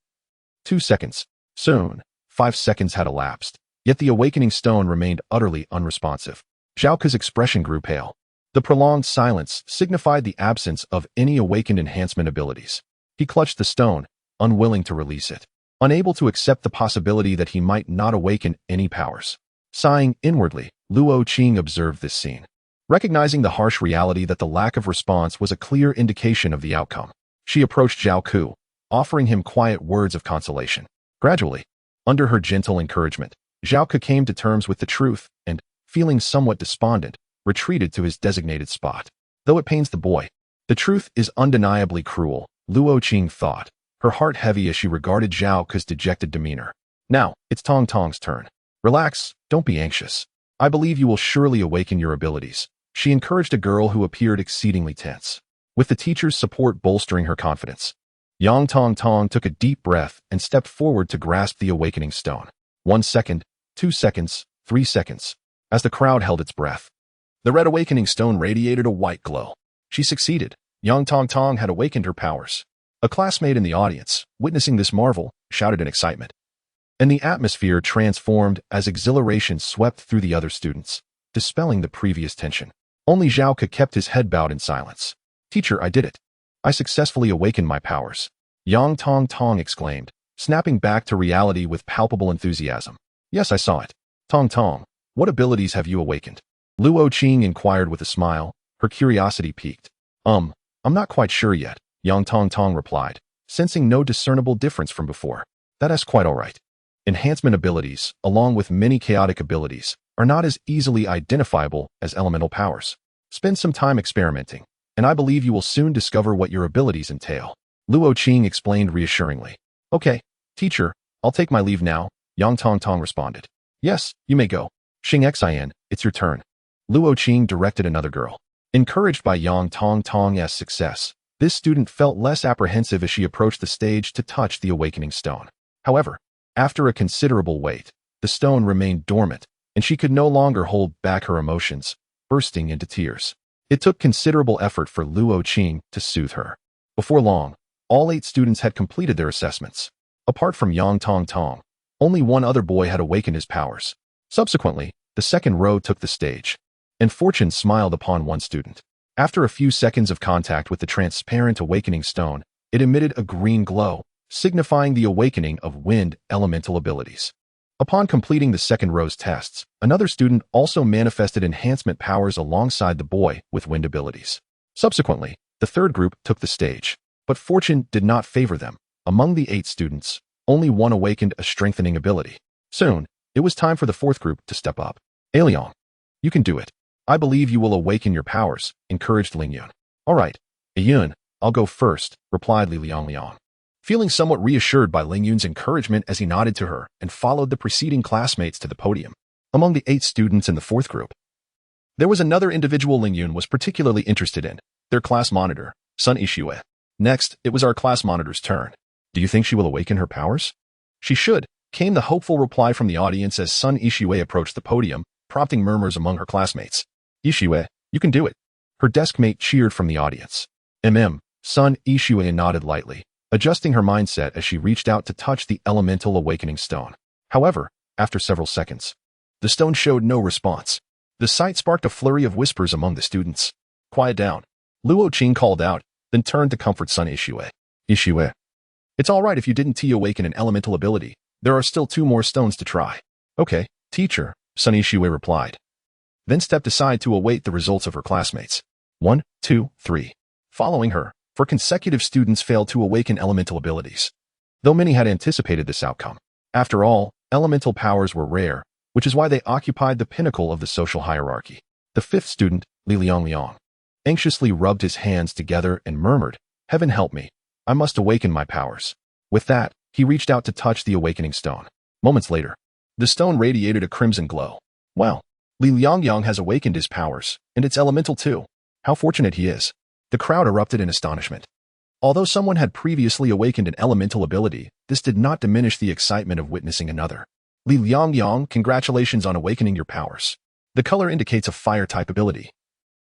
2 seconds. Soon, 5 seconds had elapsed, yet the awakening stone remained utterly unresponsive. Zhao Ku's expression grew pale. The prolonged silence signified the absence of any awakened enhancement abilities. He clutched the stone, unwilling to release it, unable to accept the possibility that he might not awaken any powers. Sighing inwardly, Luo Qing observed this scene. Recognizing the harsh reality that the lack of response was a clear indication of the outcome, she approached Zhao Ku, offering him quiet words of consolation. Gradually, under her gentle encouragement, Zhao Ku came to terms with the truth and, feeling somewhat despondent, retreated to his designated spot. Though it pains the boy, the truth is undeniably cruel, Luo Qing thought, her heart heavy as she regarded Zhao Ku's dejected demeanor. Now, it's Tong Tong's turn. Relax, don't be anxious. I believe you will surely awaken your abilities, she encouraged a girl who appeared exceedingly tense. With the teacher's support bolstering her confidence, Yang Tong Tong took a deep breath and stepped forward to grasp the awakening stone. 1 second, 2 seconds, 3 seconds. As the crowd held its breath, the red awakening stone radiated a white glow. She succeeded. Yang Tong Tong had awakened her powers. A classmate in the audience, witnessing this marvel, shouted in excitement. And the atmosphere transformed as exhilaration swept through the other students, dispelling the previous tension. Only Zhao Ku kept his head bowed in silence. Teacher, I did it. I successfully awakened my powers. Yang Tong Tong exclaimed, snapping back to reality with palpable enthusiasm. Yes, I saw it. Tong Tong, what abilities have you awakened? Luo Qing inquired with a smile, her curiosity piqued. I'm not quite sure yet, Yang Tong Tong replied, sensing no discernible difference from before. That's quite all right. Enhancement abilities, along with many chaotic abilities, are not as easily identifiable as elemental powers. Spend some time experimenting, and I believe you will soon discover what your abilities entail. Luo Qing explained reassuringly. Okay, teacher, I'll take my leave now, Yang Tong Tong responded. Yes, you may go. Xing Xian, it's your turn. Luo Qing directed another girl. Encouraged by Yang Tong Tong's success, this student felt less apprehensive as she approached the stage to touch the awakening stone. However, after a considerable wait, the stone remained dormant, and she could no longer hold back her emotions, bursting into tears. It took considerable effort for Luo Qing to soothe her. Before long, all 8 students had completed their assessments. Apart from Yang Tong Tong, only one other boy had awakened his powers. Subsequently, the second row took the stage, and fortune smiled upon one student. After a few seconds of contact with the transparent awakening stone, it emitted a green glow, signifying the awakening of wind elemental abilities. Upon completing the second row's tests, another student also manifested enhancement powers alongside the boy with wind abilities. Subsequently, the third group took the stage, but fortune did not favor them. Among the 8 students, only one awakened a strengthening ability. Soon, it was time for the fourth group to step up. Liang, you can do it. I believe you will awaken your powers, encouraged Ling Yun. All right, Yun, I'll go first, replied Liang. Feeling somewhat reassured by Ling Yun's encouragement as he nodded to her and followed the preceding classmates to the podium. Among the 8 students in the fourth group, there was another individual Ling Yun was particularly interested in, their class monitor, Sun Ishue. Next, it was our class monitor's turn. Do you think she will awaken her powers? She should, came the hopeful reply from the audience as Sun Ishue approached the podium, prompting murmurs among her classmates. Ishue, you can do it. Her desk mate cheered from the audience. Sun Ishue nodded lightly, adjusting her mindset as she reached out to touch the elemental awakening stone. However, after several seconds, the stone showed no response. The sight sparked a flurry of whispers among the students. Quiet down. Luo Qing called out, then turned to comfort Sun Ishue. Ishue, it's all right if you didn't awaken an elemental ability. There are still 2 more stones to try. Okay, teacher, Sun Ishue replied, then stepped aside to await the results of her classmates. 1, 2, 3. Following her, 4 consecutive students failed to awaken elemental abilities. Though many had anticipated this outcome. After all, elemental powers were rare, which is why they occupied the pinnacle of the social hierarchy. The fifth student, Li Liang, anxiously rubbed his hands together and murmured, "Heaven help me, I must awaken my powers." With that, he reached out to touch the awakening stone. Moments later, the stone radiated a crimson glow. "Wow, Li Liang has awakened his powers, and it's elemental too. How fortunate he is." The crowd erupted in astonishment. Although someone had previously awakened an elemental ability, this did not diminish the excitement of witnessing another. "Li Liang, congratulations on awakening your powers. The color indicates a fire-type ability,"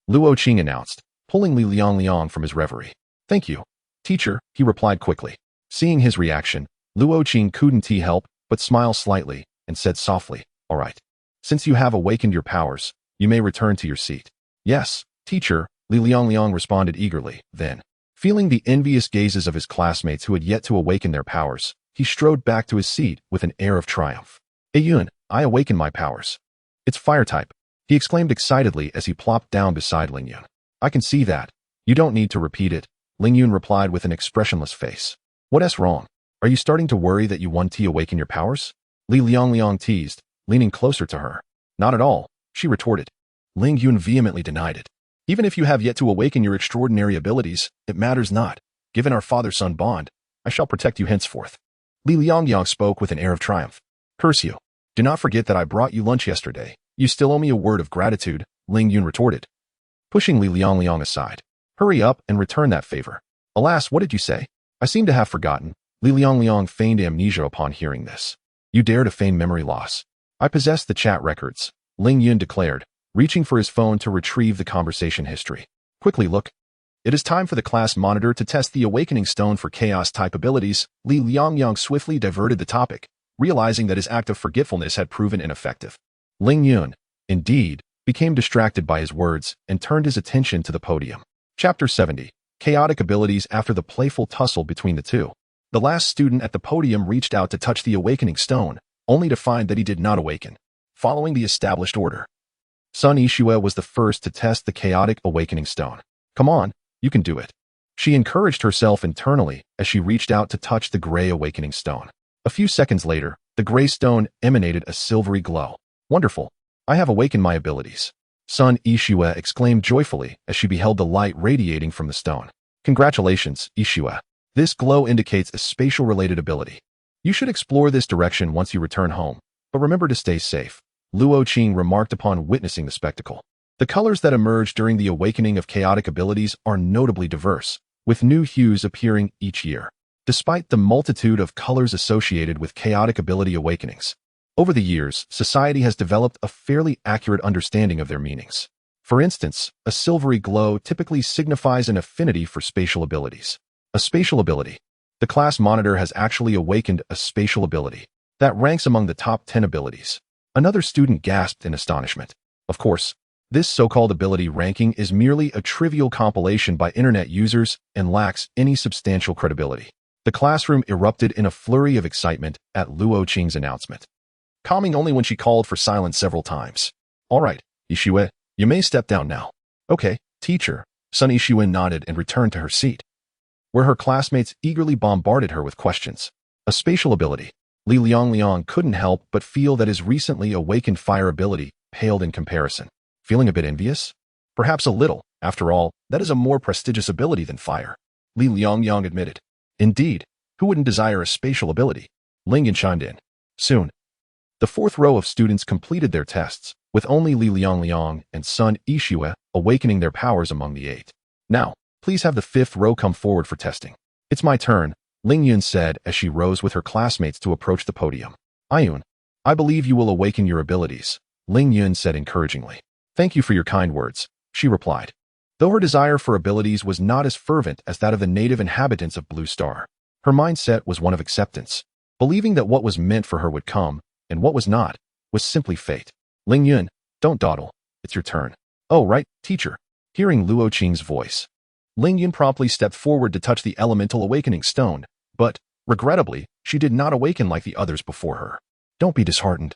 Luo Qing announced, pulling Li Liang from his reverie. "Thank you, teacher," he replied quickly. Seeing his reaction, Luo Qing couldn't help but smile slightly and said softly, "All right. Since you have awakened your powers, you may return to your seat." "Yes, teacher," Li Liang responded eagerly. Then, feeling the envious gazes of his classmates who had yet to awaken their powers, he strode back to his seat with an air of triumph. "Yun, I awaken my powers. It's fire-type," he exclaimed excitedly as he plopped down beside Ling Yun. "I can see that. You don't need to repeat it," Ling Yun replied with an expressionless face. "What's wrong? Are you starting to worry that you won't awaken your powers?" Li Liang teased, leaning closer to her. "Not at all," she retorted. Ling Yun vehemently denied it. "Even if you have yet to awaken your extraordinary abilities, it matters not. Given our father-son bond, I shall protect you henceforth." Li Liang spoke with an air of triumph. "Curse you. Do not forget that I brought you lunch yesterday. You still owe me a word of gratitude," Ling Yun retorted, pushing Li Liang aside. "Hurry up and return that favor." "Alas, what did you say? I seem to have forgotten." Li Liang feigned amnesia upon hearing this. "You dare to feign memory loss?" "I possess the chat records," Ling Yun declared, reaching for his phone to retrieve the conversation history. "Quickly look. It is time for the class monitor to test the awakening stone for chaos-type abilities." Li Liang swiftly diverted the topic, realizing that his act of forgetfulness had proven ineffective. Ling Yun, indeed, became distracted by his words and turned his attention to the podium. Chapter 70. Chaotic abilities after the playful tussle between the two. The last student at the podium reached out to touch the awakening stone, only to find that he did not awaken. Following the established order, Sun Yixue was the first to test the chaotic awakening stone. "Come on, you can do it," she encouraged herself internally as she reached out to touch the gray awakening stone. A few seconds later, the gray stone emanated a silvery glow. "Wonderful. I have awakened my abilities," Sun Yixue exclaimed joyfully as she beheld the light radiating from the stone. "Congratulations, Yixue. This glow indicates a spatial-related ability. You should explore this direction once you return home, but remember to stay safe," Luo Qing remarked upon witnessing the spectacle. The colors that emerge during the awakening of chaotic abilities are notably diverse, with new hues appearing each year. Despite the multitude of colors associated with chaotic ability awakenings, over the years, society has developed a fairly accurate understanding of their meanings. For instance, a silvery glow typically signifies an affinity for spatial abilities. A spatial ability. The class monitor has actually awakened a spatial ability that ranks among the top 10 abilities. Another student gasped in astonishment. Of course, this so-called ability ranking is merely a trivial compilation by internet users and lacks any substantial credibility. The classroom erupted in a flurry of excitement at Luo Qing's announcement, calming only when she called for silence several times. "All right, Yixue, you may step down now." "Okay, teacher." Sun Yixue nodded and returned to her seat, where her classmates eagerly bombarded her with questions. A spatial ability. Li Liang couldn't help but feel that his recently awakened fire ability paled in comparison. Feeling a bit envious? Perhaps a little. After all, that is a more prestigious ability than fire, Li Liang admitted. "Indeed, who wouldn't desire a spatial ability?" Ling Yun chimed in. Soon, the fourth row of students completed their tests, with only Li Liang and Sun Yixue awakening their powers among the 8. "Now, please have the fifth row come forward for testing." "It's my turn," Ling Yun said as she rose with her classmates to approach the podium. "Ayun, I believe you will awaken your abilities," Ling Yun said encouragingly. "Thank you for your kind words," she replied, though her desire for abilities was not as fervent as that of the native inhabitants of Blue Star. Her mindset was one of acceptance, believing that what was meant for her would come, and what was not, was simply fate. "Ling Yun, don't dawdle. It's your turn." "Oh, right, teacher." Hearing Luo Qing's voice, Ling Yun promptly stepped forward to touch the elemental awakening stone, but, regrettably, she did not awaken like the others before her. "Don't be disheartened.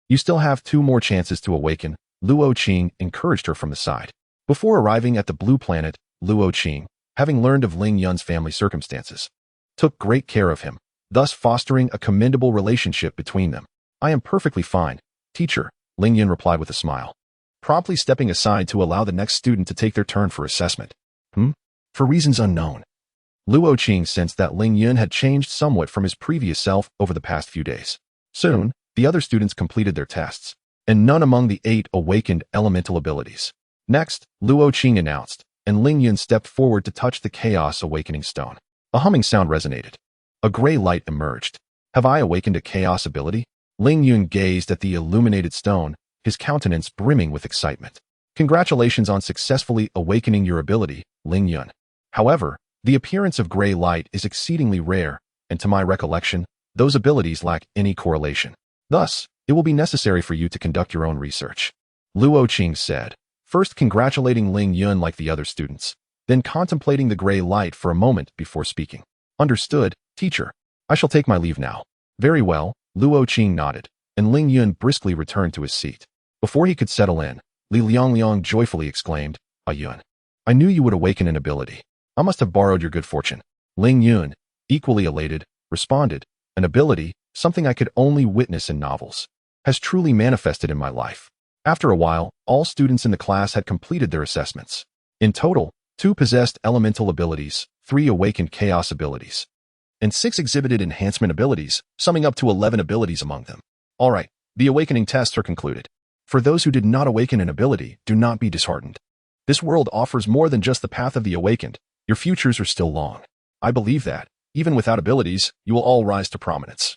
You still have 2 more chances to awaken," Luo Qing encouraged her from the side. Before arriving at the blue planet, Luo Qing, having learned of Ling Yun's family circumstances, took great care of him, thus fostering a commendable relationship between them. "I am perfectly fine," Teacher, Ling Yun replied with a smile, promptly stepping aside to allow the next student to take their turn for assessment. For reasons unknown. Luo Qing sensed that Ling Yun had changed somewhat from his previous self over the past few days. Soon, the other students completed their tests, and none among the 8 awakened elemental abilities. Next, Luo Qing announced, and Ling Yun stepped forward to touch the Chaos Awakening Stone. A humming sound resonated. A gray light emerged. Have I awakened a Chaos ability? Ling Yun gazed at the illuminated stone, his countenance brimming with excitement. Congratulations on successfully awakening your ability, Ling Yun. However, the appearance of gray light is exceedingly rare, and to my recollection, those abilities lack any correlation. Thus, it will be necessary for you to conduct your own research. Luo Qing said, first congratulating Ling Yun like the other students, then contemplating the gray light for a moment before speaking. Understood, teacher. I shall take my leave now. Very well, Luo Qing nodded, and Ling Yun briskly returned to his seat. Before he could settle in, Li Liang joyfully exclaimed, "Ah Yun, I knew you would awaken an ability. I must have borrowed your good fortune." Ling Yun, equally elated, responded, "An ability, something I could only witness in novels, has truly manifested in my life." After a while, all students in the class had completed their assessments. In total, 2 possessed elemental abilities, 3 awakened chaos abilities, and 6 exhibited enhancement abilities, summing up to 11 abilities among them. Alright, the awakening tests are concluded. For those who did not awaken an ability, do not be disheartened. This world offers more than just the path of the awakened. Your futures are still long. I believe that, even without abilities, you will all rise to prominence.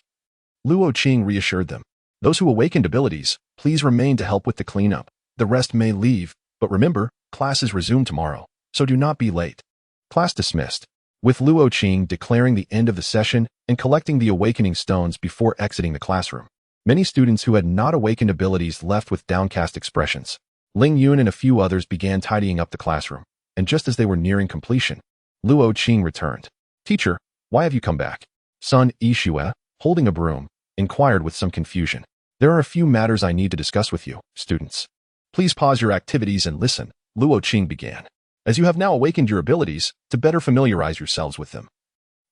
Luo Qing reassured them. Those who awakened abilities, please remain to help with the cleanup. The rest may leave, but remember, classes resume tomorrow, so do not be late. Class dismissed, with Luo Qing declaring the end of the session and collecting the awakening stones before exiting the classroom. Many students who had not awakened abilities left with downcast expressions. Ling Yun and a few others began tidying up the classroom, and just as they were nearing completion, Luo Qing returned. Teacher, why have you come back? Sun Yixue, holding a broom, inquired with some confusion. There are a few matters I need to discuss with you, students. Please pause your activities and listen, Luo Qing began. As you have now awakened your abilities, to better familiarize yourselves with them,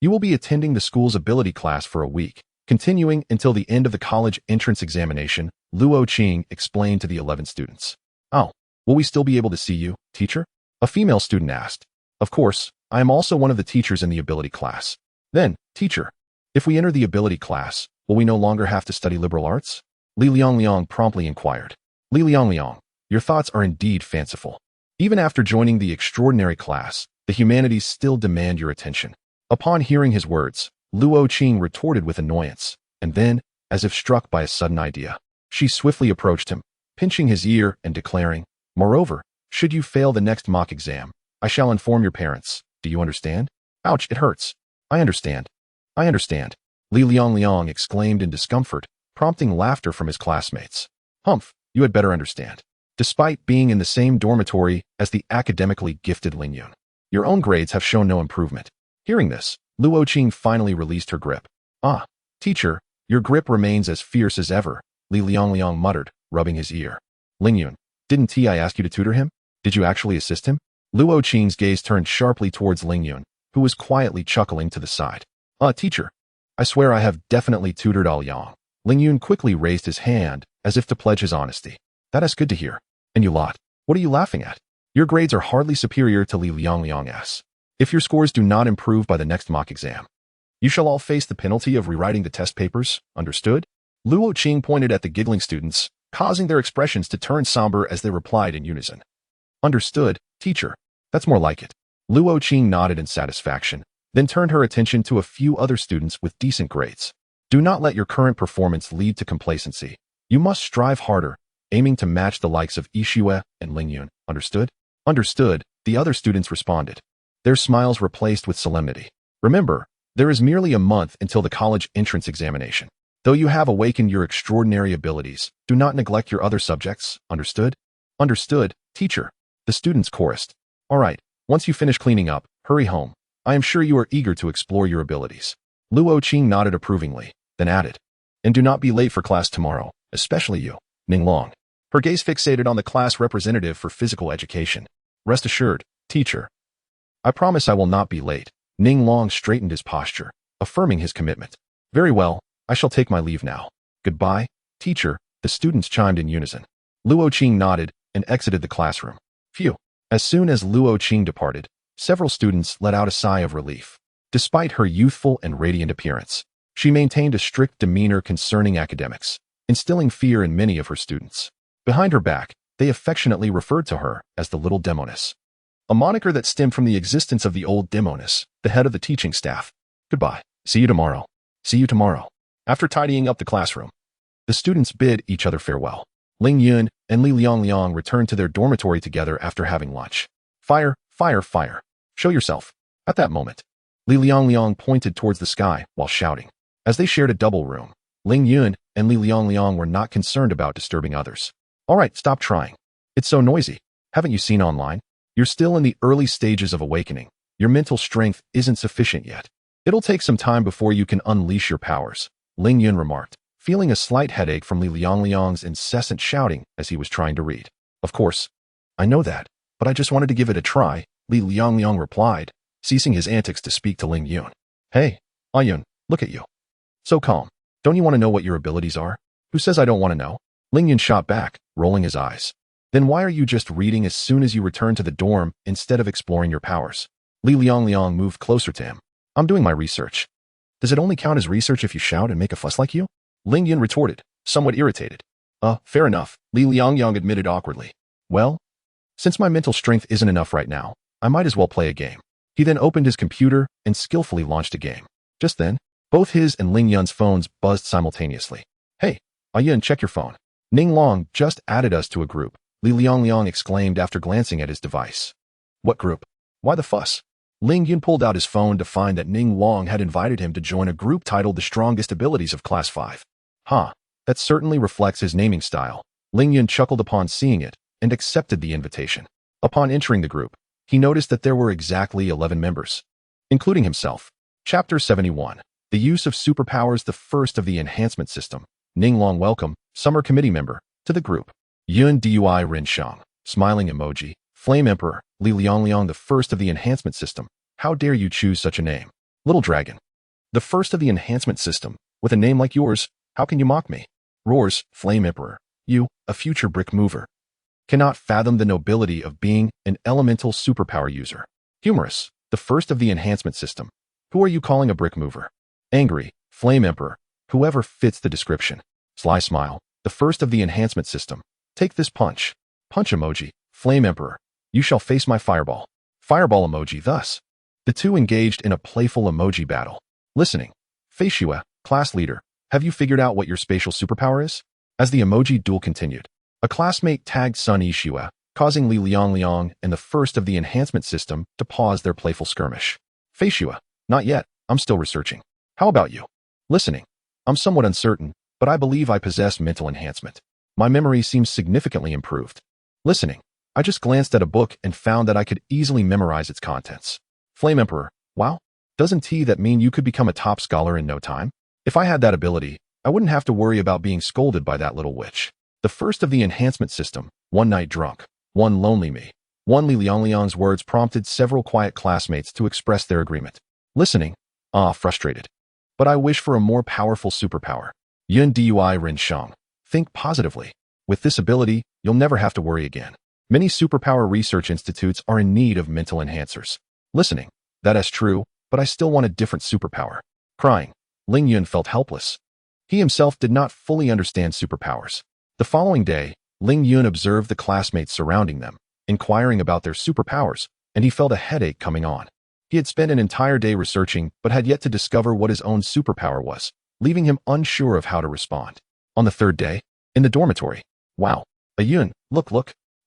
you will be attending the school's ability class for a week, continuing until the end of the college entrance examination, Luo Qing explained to the 11 students. Oh, will we still be able to see you, teacher? A female student asked. Of course, I am also one of the teachers in the ability class. Then, teacher, if we enter the ability class, will we no longer have to study liberal arts? Li Liang promptly inquired. Li Liang, your thoughts are indeed fanciful. Even after joining the extraordinary class, the humanities still demand your attention. Upon hearing his words, Luo Qing retorted with annoyance, and then, as if struck by a sudden idea, she swiftly approached him, pinching his ear and declaring, moreover, should you fail the next mock exam, I shall inform your parents. Do you understand? Ouch, it hurts. I understand. I understand. Li Liang exclaimed in discomfort, prompting laughter from his classmates. Humph, you had better understand. Despite being in the same dormitory as the academically gifted Ling Yun, your own grades have shown no improvement. Hearing this, Luo Qing finally released her grip. Ah, teacher, your grip remains as fierce as ever, Li Liang muttered, rubbing his ear. Ling Yun, didn't I ask you to tutor him? Did you actually assist him? Luo Qing's gaze turned sharply towards Ling Yun, who was quietly chuckling to the side. Teacher, I swear I have definitely tutored Al Yang. Ling Yun quickly raised his hand, as if to pledge his honesty. That is good to hear. And you lot, what are you laughing at? Your grades are hardly superior to Li Liang's. If your scores do not improve by the next mock exam, you shall all face the penalty of rewriting the test papers, understood? Luo Qing pointed at the giggling students, causing their expressions to turn somber as they replied in unison. Understood, teacher. That's more like it. Luo Qing nodded in satisfaction, then turned her attention to a few other students with decent grades. Do not let your current performance lead to complacency. You must strive harder, aiming to match the likes of Yixue and Ling Yun. Understood? Understood, the other students responded, their smiles replaced with solemnity. Remember, there is merely a month until the college entrance examination. Though you have awakened your extraordinary abilities, do not neglect your other subjects. Understood? Understood, teacher. The students chorused. All right, once you finish cleaning up, hurry home. I am sure you are eager to explore your abilities. Luo Qing nodded approvingly, then added, and do not be late for class tomorrow, especially you, Ning Long. Her gaze fixated on the class representative for physical education. Rest assured, teacher. I promise I will not be late. Ning Long straightened his posture, affirming his commitment. Very well, I shall take my leave now. Goodbye, teacher. The students chimed in unison. Luo Qing nodded and exited the classroom. Phew. As soon as Luo Qing departed, several students let out a sigh of relief. Despite her youthful and radiant appearance, she maintained a strict demeanor concerning academics, instilling fear in many of her students. Behind her back, they affectionately referred to her as the Little Demoness, a moniker that stemmed from the existence of the old Demoness, the head of the teaching staff. Goodbye. See you tomorrow. See you tomorrow. After tidying up the classroom, the students bid each other farewell. Ling Yun and Li Liang returned to their dormitory together after having lunch. Fire, fire, fire. Show yourself. At that moment, Li Liang pointed towards the sky while shouting. As they shared a double room, Ling Yun and Li Liang were not concerned about disturbing others. All right, stop trying. It's so noisy. Haven't you seen online? You're still in the early stages of awakening. Your mental strength isn't sufficient yet. It'll take some time before you can unleash your powers, Ling Yun remarked, feeling a slight headache from Li Liang's incessant shouting as he was trying to read. Of course, I know that, but I just wanted to give it a try, Li Liang replied, ceasing his antics to speak to Ling Yun. Hey, Yun, look at you. So calm. Don't you want to know what your abilities are? Who says I don't want to know? Ling Yun shot back, rolling his eyes. Then why are you just reading as soon as you return to the dorm instead of exploring your powers? Li Liang moved closer to him. I'm doing my research. Does it only count as research if you shout and make a fuss like you? Ling Yun retorted, somewhat irritated. Fair enough, Li Liang admitted awkwardly. Well, since my mental strength isn't enough right now, I might as well play a game. He then opened his computer and skillfully launched a game. Just then, both his and Ling Yun's phones buzzed simultaneously. Hey, Yun, check your phone. Ning Long just added us to a group, Li Liang exclaimed after glancing at his device. What group? Why the fuss? Ling Yun pulled out his phone to find that Ning Long had invited him to join a group titled The Strongest Abilities of Class 5. That certainly reflects his naming style. Ling Yun chuckled upon seeing it and accepted the invitation. Upon entering the group, he noticed that there were exactly 11 members, including himself. Chapter 71. The Use of Superpowers, the first of the enhancement system. Ning Long, welcome, summer committee member, to the group. Yun Dui Rin Shang, smiling emoji. Flame Emperor, Li Liang, the first of the enhancement system. How dare you choose such a name? Little Dragon. The first of the enhancement system. With a name like yours, how can you mock me? Roars, Flame Emperor. You, a future brick mover, cannot fathom the nobility of being an elemental superpower user. Humorous, the first of the enhancement system. Who are you calling a brick mover? Angry, Flame Emperor. Whoever fits the description. Sly Smile, the first of the enhancement system. Take this punch. Punch emoji, Flame Emperor. You shall face my fireball. Fireball emoji. Thus, the two engaged in a playful emoji battle. Listening. Feishua, class leader, have you figured out what your spatial superpower is? As the emoji duel continued, a classmate tagged Sun Yishua, causing Li Liang and the first of the enhancement system to pause their playful skirmish. Feishua, not yet, I'm still researching. How about you? Listening. I'm somewhat uncertain, but I believe I possess mental enhancement. My memory seems significantly improved. Listening. I just glanced at a book and found that I could easily memorize its contents. Flame Emperor, wow, doesn't that mean you could become a top scholar in no time? If I had that ability, I wouldn't have to worry about being scolded by that little witch. The first of the enhancement system, one night drunk, one lonely me. One Li Liang's words prompted several quiet classmates to express their agreement. Listening, frustrated. But I wish for a more powerful superpower. Yun Dui Rin Shang, think positively. With this ability, you'll never have to worry again. Many superpower research institutes are in need of mental enhancers. Listening. That is true, but I still want a different superpower. Crying. Ling Yun felt helpless. He himself did not fully understand superpowers. The following day, Ling Yun observed the classmates surrounding them, inquiring about their superpowers, and he felt a headache coming on. He had spent an entire day researching, but had yet to discover what his own superpower was, leaving him unsure of how to respond. On the third day, in the dormitory. Wow. Yun, look.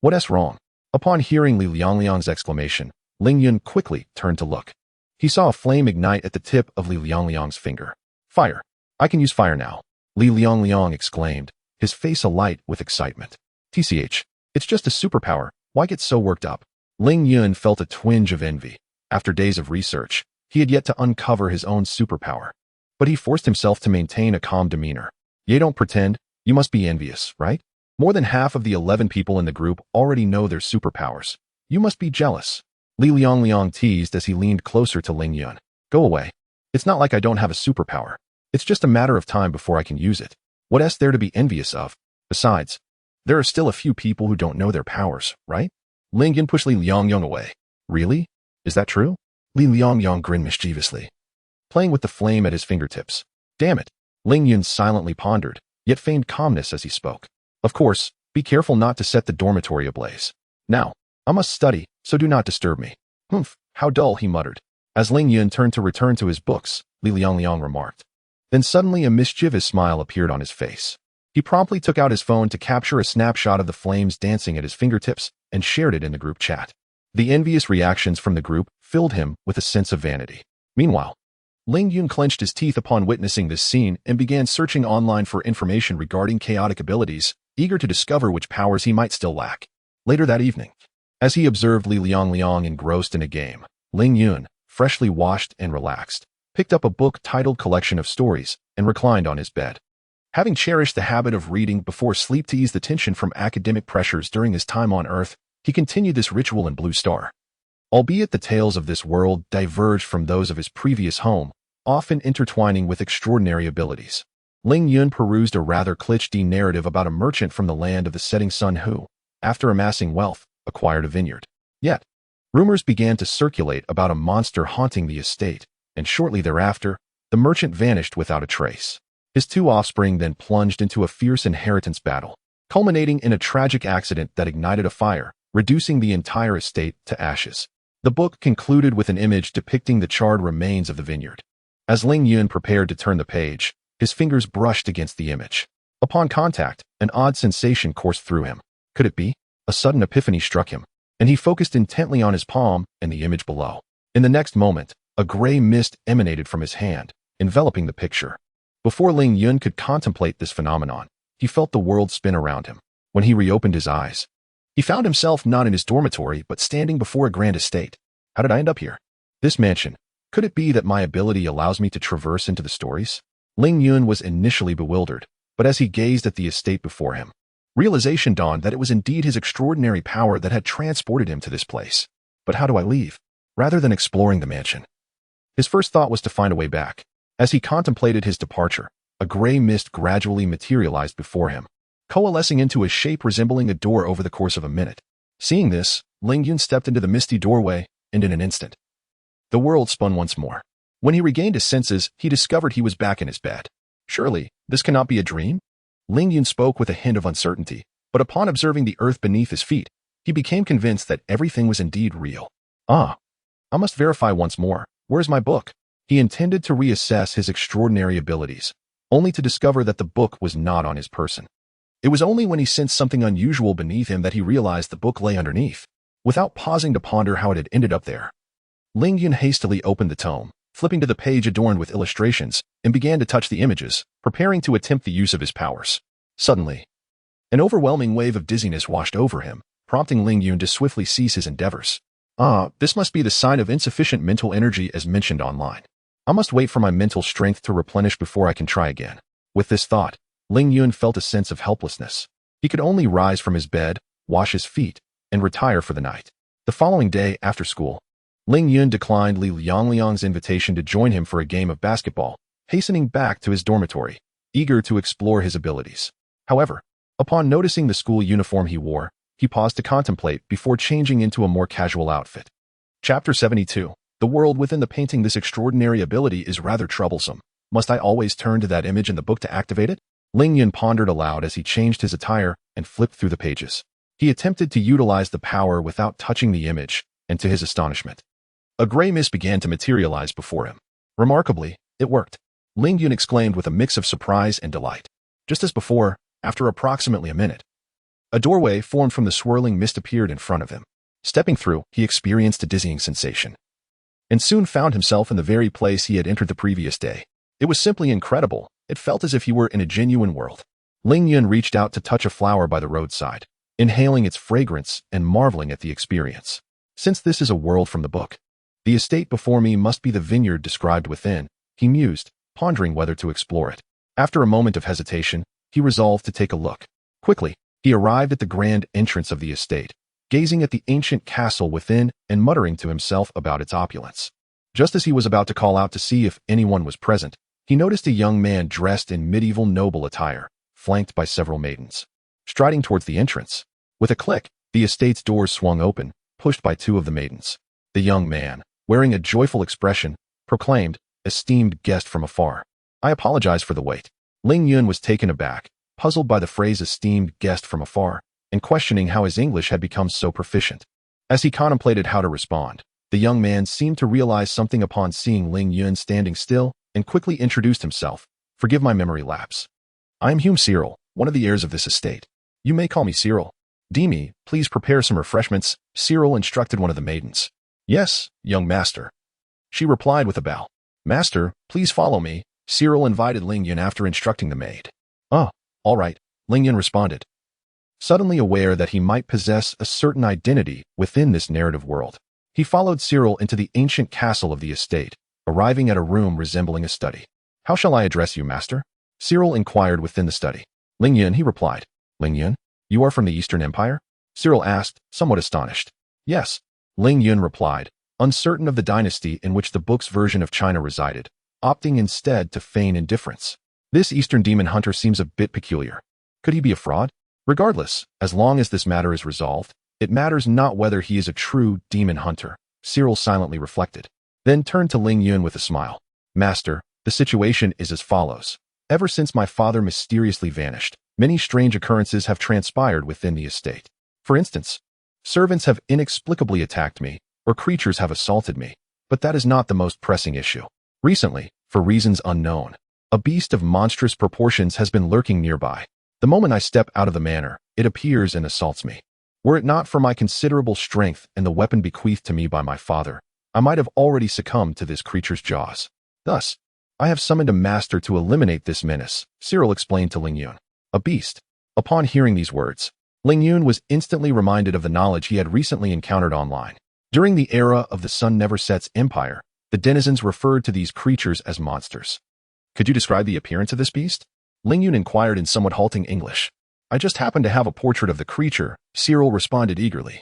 What's wrong? Upon hearing Li Liang's exclamation, Ling Yun quickly turned to look. He saw a flame ignite at the tip of Li Liang's finger. Fire. I can use fire now. Li Liang exclaimed, his face alight with excitement. TCH. It's just a superpower. Why get so worked up? Ling Yun felt a twinge of envy. After days of research, he had yet to uncover his own superpower. But he forced himself to maintain a calm demeanor. You don't pretend. You must be envious, right? More than half of the 11 people in the group already know their superpowers. You must be jealous. Li Liang teased as he leaned closer to Ling Yun. Go away. It's not like I don't have a superpower. It's just a matter of time before I can use it. What's there to be envious of? Besides, there are still a few people who don't know their powers, right? Ling Yun pushed Li Liangyang away. Really? Is that true? Li Liangyang grinned mischievously, playing with the flame at his fingertips. Damn it. Ling Yun silently pondered, yet feigned calmness as he spoke. Of course, be careful not to set the dormitory ablaze. Now, I must study, so do not disturb me. Humph, how dull, he muttered. As Ling Yun turned to return to his books, Li Liangyang remarked. Then suddenly a mischievous smile appeared on his face. He promptly took out his phone to capture a snapshot of the flames dancing at his fingertips and shared it in the group chat. The envious reactions from the group filled him with a sense of vanity. Meanwhile, Ling Yun clenched his teeth upon witnessing this scene and began searching online for information regarding chaotic abilities, eager to discover which powers he might still lack. Later that evening, as he observed Li Liangyang engrossed in a game, Ling Yun, freshly washed and relaxed, picked up a book titled Collection of Stories and reclined on his bed. Having cherished the habit of reading before sleep to ease the tension from academic pressures during his time on Earth, he continued this ritual in Blue Star. Albeit the tales of this world diverged from those of his previous home, often intertwining with extraordinary abilities. Ling Yun perused a rather cliché narrative about a merchant from the land of the setting sun who, after amassing wealth, acquired a vineyard. Yet, rumors began to circulate about a monster haunting the estate, and shortly thereafter, the merchant vanished without a trace. His two offspring then plunged into a fierce inheritance battle, culminating in a tragic accident that ignited a fire, reducing the entire estate to ashes. The book concluded with an image depicting the charred remains of the vineyard. As Ling Yun prepared to turn the page, his fingers brushed against the image. Upon contact, an odd sensation coursed through him. Could it be? A sudden epiphany struck him, and he focused intently on his palm and the image below. In the next moment, a gray mist emanated from his hand, enveloping the picture. Before Ling Yun could contemplate this phenomenon, he felt the world spin around him. When he reopened his eyes, he found himself not in his dormitory but standing before a grand estate. How did I end up here? This mansion. Could it be that my ability allows me to traverse into the stories? Ling Yun was initially bewildered, but as he gazed at the estate before him, realization dawned that it was indeed his extraordinary power that had transported him to this place. But how do I leave? Rather than exploring the mansion, his first thought was to find a way back. As he contemplated his departure, a gray mist gradually materialized before him, coalescing into a shape resembling a door over the course of a minute. Seeing this, Ling Yun stepped into the misty doorway, and in an instant, the world spun once more. When he regained his senses, he discovered he was back in his bed. Surely, this cannot be a dream? Ling Yun spoke with a hint of uncertainty, but upon observing the earth beneath his feet, he became convinced that everything was indeed real. I must verify once more. Where's my book? He intended to reassess his extraordinary abilities, only to discover that the book was not on his person. It was only when he sensed something unusual beneath him that he realized the book lay underneath. Without pausing to ponder how it had ended up there, Ling Yun hastily opened the tome, flipping to the page adorned with illustrations, and began to touch the images, preparing to attempt the use of his powers. Suddenly, an overwhelming wave of dizziness washed over him, prompting Ling Yun to swiftly cease his endeavors. This must be the sign of insufficient mental energy as mentioned online. I must wait for my mental strength to replenish before I can try again. With this thought, Ling Yun felt a sense of helplessness. He could only rise from his bed, wash his feet, and retire for the night. The following day, after school, Ling Yun declined Li Liangyang's invitation to join him for a game of basketball, hastening back to his dormitory, eager to explore his abilities. However, upon noticing the school uniform he wore, he paused to contemplate before changing into a more casual outfit. Chapter 72. The world within the painting. This extraordinary ability is rather troublesome. Must I always turn to that image in the book to activate it? Ling Yun pondered aloud as he changed his attire and flipped through the pages. He attempted to utilize the power without touching the image, and to his astonishment, a gray mist began to materialize before him. Remarkably, it worked. Ling Yun exclaimed with a mix of surprise and delight. Just as before, after approximately a minute, a doorway formed from the swirling mist appeared in front of him. Stepping through, he experienced a dizzying sensation, and soon found himself in the very place he had entered the previous day. It was simply incredible. It felt as if he were in a genuine world. Ling Yun reached out to touch a flower by the roadside, inhaling its fragrance and marveling at the experience. Since this is a world from the book, the estate before me must be the vineyard described within, he mused, pondering whether to explore it. After a moment of hesitation, he resolved to take a look. Quickly, he arrived at the grand entrance of the estate, gazing at the ancient castle within and muttering to himself about its opulence. Just as he was about to call out to see if anyone was present, he noticed a young man dressed in medieval noble attire, flanked by several maidens. striding towards the entrance. With a click, the estate's doors swung open, pushed by two of the maidens. The young man, wearing a joyful expression, proclaimed, "Esteemed guest from afar. I apologize for the wait." Ling Yun was taken aback, puzzled by the phrase "esteemed guest from afar," and questioning how his English had become so proficient. As he contemplated how to respond, the young man seemed to realize something upon seeing Ling Yun standing still and quickly introduced himself. "Forgive my memory lapse. I am Cyril, one of the heirs of this estate. You may call me Cyril." "Demi, please prepare some refreshments," Cyril instructed one of the maidens. "Yes, young master," she replied with a bow. "Master, please follow me," Cyril invited Ling Yun after instructing the maid. "Oh, all right," Ling Yun responded, suddenly aware that he might possess a certain identity within this narrative world. He followed Cyril into the ancient castle of the estate, arriving at a room resembling a study. "How shall I address you, master?" Cyril inquired within the study. "Ling Yun," he replied. "Ling Yun? You are from the Eastern Empire?" Cyril asked, somewhat astonished. "Yes," Ling Yun replied, uncertain of the dynasty in which the book's version of China resided, opting instead to feign indifference. This Eastern demon hunter seems a bit peculiar. Could he be a fraud? Regardless, as long as this matter is resolved, it matters not whether he is a true demon hunter, Cyril silently reflected, then turned to Ling Yun with a smile. "Master, the situation is as follows. Ever since my father mysteriously vanished, many strange occurrences have transpired within the estate. For instance, servants have inexplicably attacked me, or creatures have assaulted me, but that is not the most pressing issue. Recently, for reasons unknown, a beast of monstrous proportions has been lurking nearby. The moment I step out of the manor, it appears and assaults me. Were it not for my considerable strength and the weapon bequeathed to me by my father, I might have already succumbed to this creature's jaws. Thus, I have summoned a master to eliminate this menace," Cyril explained to Ling Yun. "A beast." Upon hearing these words, Ling Yun was instantly reminded of the knowledge he had recently encountered online. During the era of the Sun Never Sets Empire, the denizens referred to these creatures as monsters. "Could you describe the appearance of this beast?" Ling Yun inquired in somewhat halting English. "I just happen to have a portrait of the creature," Cyril responded eagerly,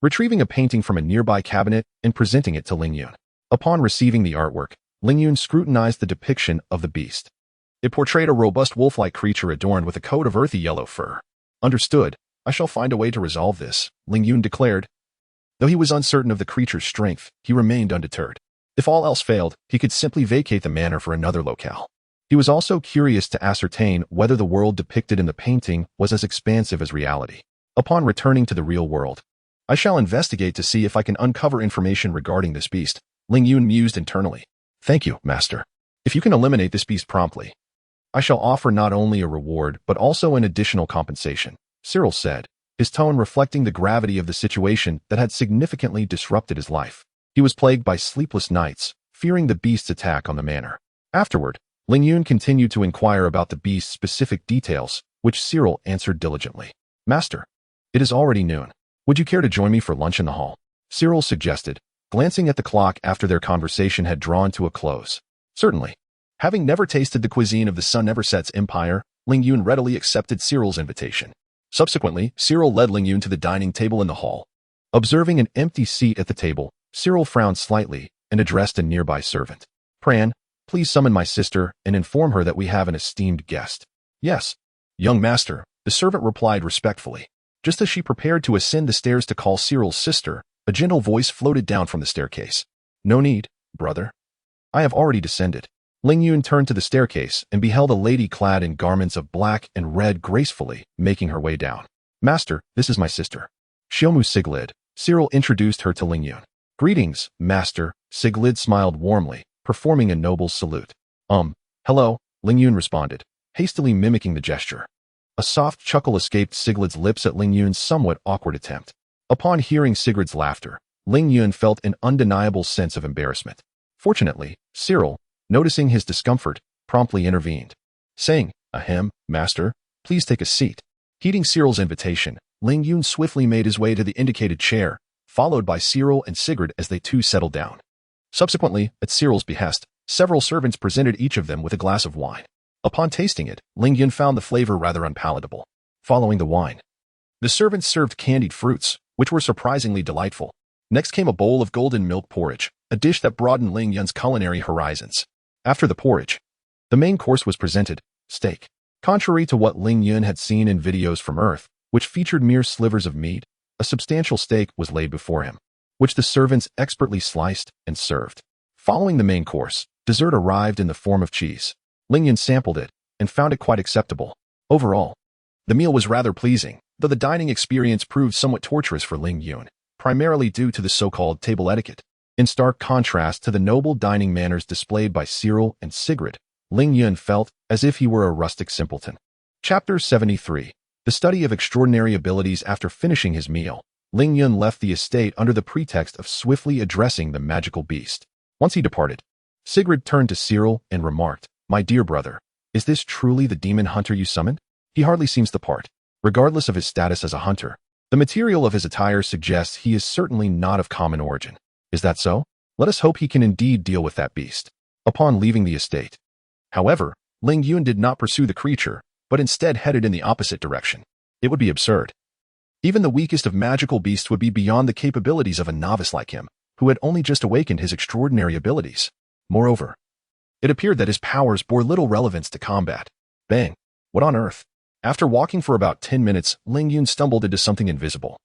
retrieving a painting from a nearby cabinet and presenting it to Ling Yun. Upon receiving the artwork, Ling Yun scrutinized the depiction of the beast. It portrayed a robust wolf-like creature adorned with a coat of earthy yellow fur. "Understood. I shall find a way to resolve this," Ling Yun declared. Though he was uncertain of the creature's strength, he remained undeterred. If all else failed, he could simply vacate the manor for another locale. He was also curious to ascertain whether the world depicted in the painting was as expansive as reality. Upon returning to the real world, "I shall investigate to see if I can uncover information regarding this beast," Ling Yun mused internally. "Thank you, master. If you can eliminate this beast promptly, I shall offer not only a reward but also an additional compensation," Cyril said, his tone reflecting the gravity of the situation that had significantly disrupted his life. He was plagued by sleepless nights, fearing the beast's attack on the manor. Afterward, Ling Yun continued to inquire about the beast's specific details, which Cyril answered diligently. "Master, it is already noon. Would you care to join me for lunch in the hall?" Cyril suggested, glancing at the clock after their conversation had drawn to a close. "Certainly." Having never tasted the cuisine of the Sun Never Sets Empire, Ling Yun readily accepted Cyril's invitation. Subsequently, Cyril led Ling Yun to the dining table in the hall. Observing an empty seat at the table, Cyril frowned slightly and addressed a nearby servant. "Pran, please summon my sister and inform her that we have an esteemed guest." "Yes, young master," the servant replied respectfully. Just as she prepared to ascend the stairs to call Cyril's sister, a gentle voice floated down from the staircase. "No need, brother. I have already descended." Ling Yun turned to the staircase and beheld a lady clad in garments of black and red gracefully making her way down. "Master, this is my sister, Xiaomu Siglid," Cyril introduced her to Ling Yun. "Greetings, master," Siglid smiled warmly, performing a noble salute. Hello," Ling Yun responded, hastily mimicking the gesture. A soft chuckle escaped Siglid's lips at Ling Yun's somewhat awkward attempt. Upon hearing Sigrid's laughter, Ling Yun felt an undeniable sense of embarrassment. Fortunately, Cyril, noticing his discomfort, promptly intervened, saying, "Ahem, master, please take a seat." Heeding Cyril's invitation, Ling Yun swiftly made his way to the indicated chair, followed by Cyril and Sigrid as they too settled down. Subsequently, at Cyril's behest, several servants presented each of them with a glass of wine. Upon tasting it, Ling Yun found the flavor rather unpalatable. Following the wine, the servants served candied fruits, which were surprisingly delightful. Next came a bowl of golden milk porridge, a dish that broadened Ling Yun's culinary horizons. After the porridge, the main course was presented, steak. Contrary to what Ling Yun had seen in videos from Earth, which featured mere slivers of meat, a substantial steak was laid before him, which the servants expertly sliced and served. Following the main course, dessert arrived in the form of cheese. Ling Yun sampled it and found it quite acceptable. Overall, the meal was rather pleasing, though the dining experience proved somewhat torturous for Ling Yun, primarily due to the so-called table etiquette. In stark contrast to the noble dining manners displayed by Cyril and Sigrid, Ling Yun felt as if he were a rustic simpleton. Chapter 73. The study of extraordinary abilities. After finishing his meal, Ling Yun left the estate under the pretext of swiftly addressing the magical beast. Once he departed, Sigrid turned to Cyril and remarked, "My dear brother, is this truly the demon hunter you summoned? He hardly seems the part. Regardless of his status as a hunter, the material of his attire suggests he is certainly not of common origin. Is that so? Let us hope he can indeed deal with that beast." Upon leaving the estate, however, Ling Yun did not pursue the creature, but instead headed in the opposite direction. It would be absurd. Even the weakest of magical beasts would be beyond the capabilities of a novice like him, who had only just awakened his extraordinary abilities. Moreover, it appeared that his powers bore little relevance to combat. Bang! What on earth? After walking for about 10 minutes, Ling Yun stumbled into something invisible.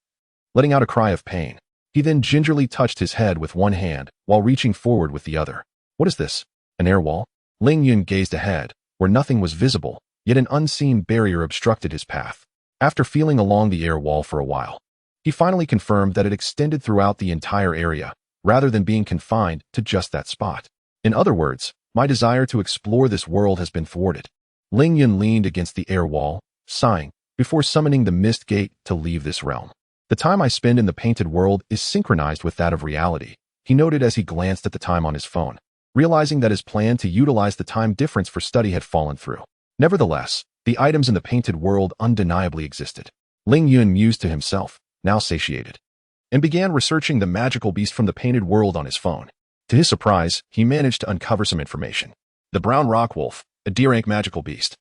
Letting out a cry of pain, he then gingerly touched his head with one hand while reaching forward with the other. What is this? An air wall? Ling Yun gazed ahead, where nothing was visible, yet an unseen barrier obstructed his path. After feeling along the air wall for a while, he finally confirmed that it extended throughout the entire area, rather than being confined to just that spot. In other words, my desire to explore this world has been thwarted. Ling Yun leaned against the air wall, sighing, before summoning the mist gate to leave this realm. The time I spend in the painted world is synchronized with that of reality, he noted as he glanced at the time on his phone, realizing that his plan to utilize the time difference for study had fallen through. Nevertheless, the items in the painted world undeniably existed. Ling Yun mused to himself, now satiated, and began researching the magical beast from the painted world on his phone. To his surprise, he managed to uncover some information. The brown rock wolf, a D-rank magical beast,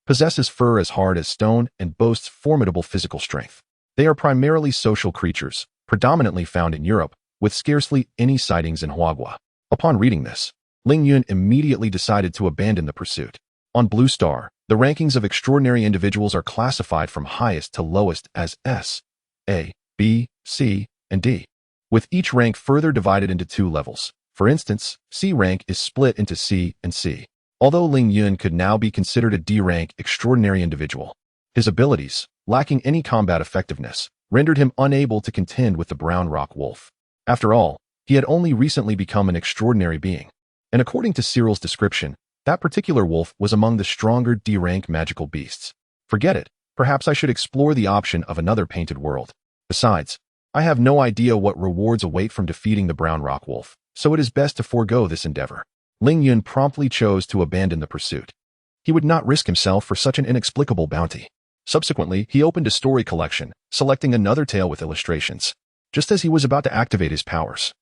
possesses fur as hard as stone and boasts formidable physical strength. They are primarily social creatures, predominantly found in Europe, with scarcely any sightings in Huagua. Upon reading this, Ling Yun immediately decided to abandon the pursuit. On Blue Star, the rankings of extraordinary individuals are classified from highest to lowest as S, A, B, C, and D, with each rank further divided into 2 levels. For instance, C rank is split into C and C. Although Ling Yun could now be considered a D-rank extraordinary individual, his abilities, lacking any combat effectiveness, rendered him unable to contend with the brown rock wolf. After all, he had only recently become an extraordinary being, and according to Cyril's description, that particular wolf was among the stronger D-rank magical beasts. Forget it. Perhaps I should explore the option of another painted world. Besides, I have no idea what rewards await from defeating the brown rock wolf, so it is best to forego this endeavor. Ling Yun promptly chose to abandon the pursuit. He would not risk himself for such an inexplicable bounty. Subsequently, he opened a story collection, selecting another tale with illustrations. Just as he was about to activate his powers,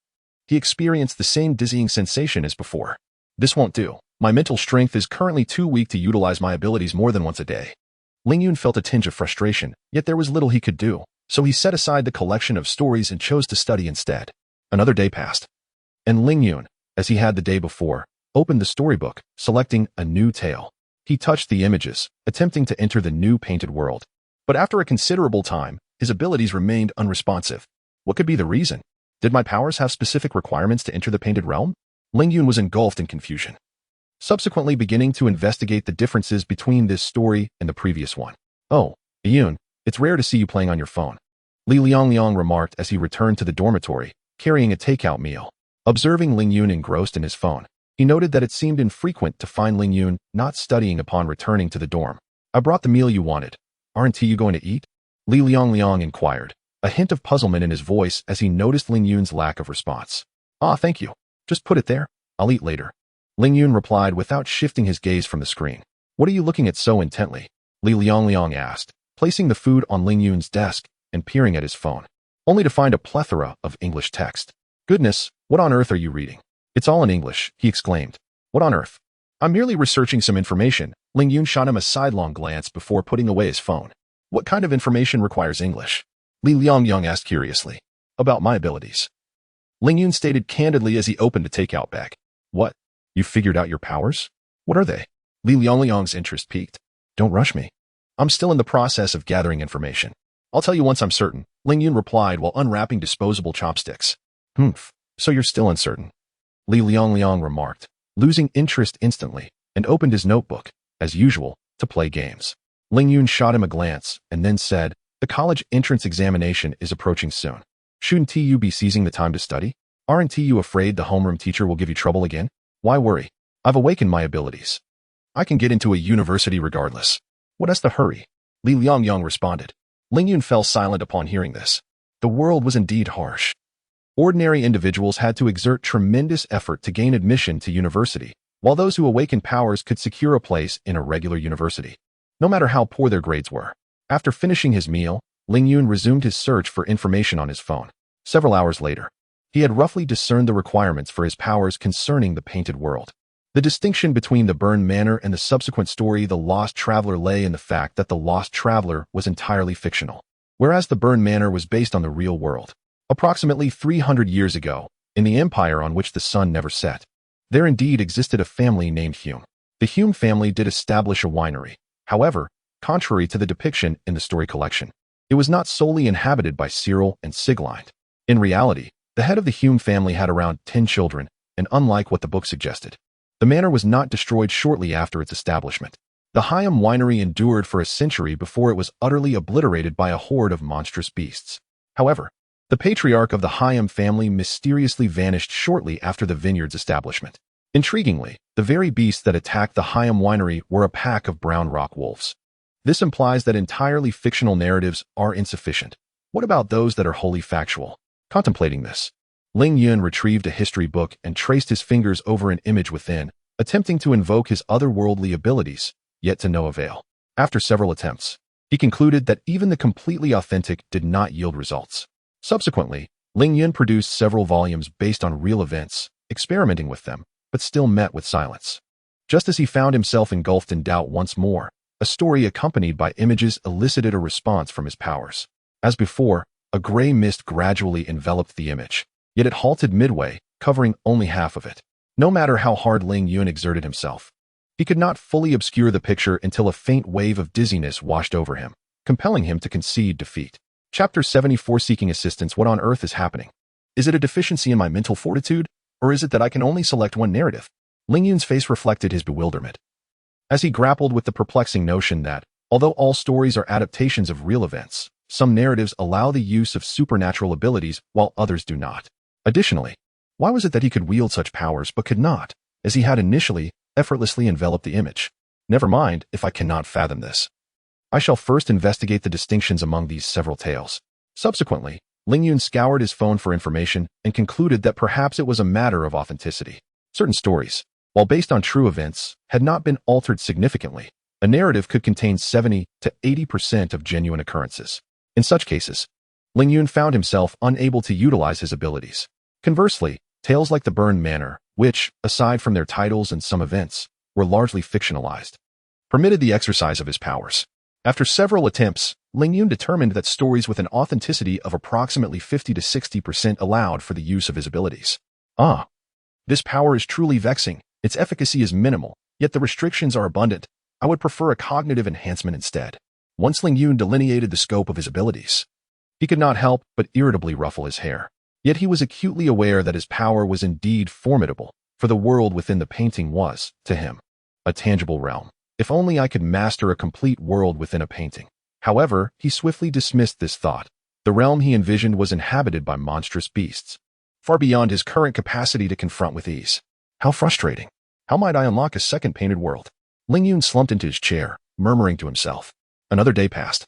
he experienced the same dizzying sensation as before. This won't do. My mental strength is currently too weak to utilize my abilities more than once a day. Ling Yun felt a tinge of frustration, yet there was little he could do, so he set aside the collection of stories and chose to study instead. Another day passed, and Ling Yun, as he had the day before, opened the storybook, selecting a new tale. He touched the images, attempting to enter the new painted world. But after a considerable time, his abilities remained unresponsive. What could be the reason? Did my powers have specific requirements to enter the painted realm? Ling Yun was engulfed in confusion, subsequently beginning to investigate the differences between this story and the previous one. "Oh, Yun, it's rare to see you playing on your phone," Li Liang remarked as he returned to the dormitory, carrying a takeout meal. Observing Ling Yun engrossed in his phone, he noted that it seemed infrequent to find Ling Yun not studying upon returning to the dorm. "I brought the meal you wanted. Aren't you going to eat?" Li Liang inquired, a hint of puzzlement in his voice as he noticed Ling Yun's lack of response. "Ah, thank you. Just put it there. I'll eat later," Ling Yun replied without shifting his gaze from the screen. "What are you looking at so intently?" Li Liang asked, placing the food on Ling Yun's desk and peering at his phone, only to find a plethora of English text. "Goodness, what on earth are you reading?" "It's all in English," he exclaimed. "What on earth?" "I'm merely researching some information." Ling Yun shot him a sidelong glance before putting away his phone. "What kind of information requires English?" Li Liang asked curiously. "About my abilities," Ling Yun stated candidly as he opened a takeout bag. "What? You figured out your powers? What are they?" Li Liang's interest piqued. Don't rush me. I'm still in the process of gathering information. I'll tell you once I'm certain, Ling Yun replied while unwrapping disposable chopsticks. Humph, so you're still uncertain. Li Liang remarked, losing interest instantly, and opened his notebook, as usual, to play games. Ling Yun shot him a glance and then said, the college entrance examination is approaching soon. Shouldn't you be seizing the time to study? Aren't you afraid the homeroom teacher will give you trouble again? Why worry? I've awakened my abilities. I can get into a university regardless. What's the hurry? Li Liang responded. Ling Yun fell silent upon hearing this. The world was indeed harsh. Ordinary individuals had to exert tremendous effort to gain admission to university, while those who awakened powers could secure a place in a regular university, no matter how poor their grades were. After finishing his meal, Ling Yun resumed his search for information on his phone. Several hours later, he had roughly discerned the requirements for his powers concerning the painted world. The distinction between the burned manor and the subsequent story The Lost Traveler lay in the fact that The Lost Traveler was entirely fictional, whereas the burned manor was based on the real world. Approximately 300 years ago, in the empire on which the sun never set, there indeed existed a family named Hume. The Hume family did establish a winery. However, contrary to the depiction in the story collection, it was not solely inhabited by Cyril and Sigline. In reality, the head of the Hume family had around 10 children, and unlike what the book suggested, the manor was not destroyed shortly after its establishment. The Hyam winery endured for a century before it was utterly obliterated by a horde of monstrous beasts. However, the patriarch of the Hyam family mysteriously vanished shortly after the vineyard's establishment. Intriguingly, the very beasts that attacked the Hyam winery were a pack of brown rock wolves. This implies that entirely fictional narratives are insufficient. What about those that are wholly factual? Contemplating this, Ling Yun retrieved a history book and traced his fingers over an image within, attempting to invoke his otherworldly abilities, yet to no avail. After several attempts, he concluded that even the completely authentic did not yield results. Subsequently, Ling Yun produced several volumes based on real events, experimenting with them, but still met with silence. Just as he found himself engulfed in doubt once more, a story accompanied by images elicited a response from his powers. As before, a gray mist gradually enveloped the image, yet it halted midway, covering only half of it. No matter how hard Ling Yun exerted himself, he could not fully obscure the picture until a faint wave of dizziness washed over him, compelling him to concede defeat. Chapter 74 Seeking Assistance. What on earth is happening? Is it a deficiency in my mental fortitude, or is it that I can only select one narrative? Ling Yun's face reflected his bewilderment, as he grappled with the perplexing notion that, although all stories are adaptations of real events, some narratives allow the use of supernatural abilities while others do not. Additionally, why was it that he could wield such powers but could not, as he had initially, effortlessly enveloped the image? Never mind if I cannot fathom this. I shall first investigate the distinctions among these several tales. Subsequently, Ling Yun scoured his phone for information and concluded that perhaps it was a matter of authenticity. Certain stories, while based on true events, had not been altered significantly. A narrative could contain 70 to 80% of genuine occurrences. In such cases, Ling Yun found himself unable to utilize his abilities. Conversely, tales like The Burned Manor, which, aside from their titles and some events, were largely fictionalized, permitted the exercise of his powers. After several attempts, Ling Yun determined that stories with an authenticity of approximately 50 to 60% allowed for the use of his abilities. This power is truly vexing. Its efficacy is minimal, yet the restrictions are abundant. I would prefer a cognitive enhancement instead. Once Ling Yun delineated the scope of his abilities, he could not help but irritably ruffle his hair. Yet he was acutely aware that his power was indeed formidable, for the world within the painting was, to him, a tangible realm. If only I could master a complete world within a painting. However, he swiftly dismissed this thought. The realm he envisioned was inhabited by monstrous beasts, far beyond his current capacity to confront with ease. How frustrating. How might I unlock a second painted world? Ling Yun slumped into his chair, murmuring to himself. Another day passed,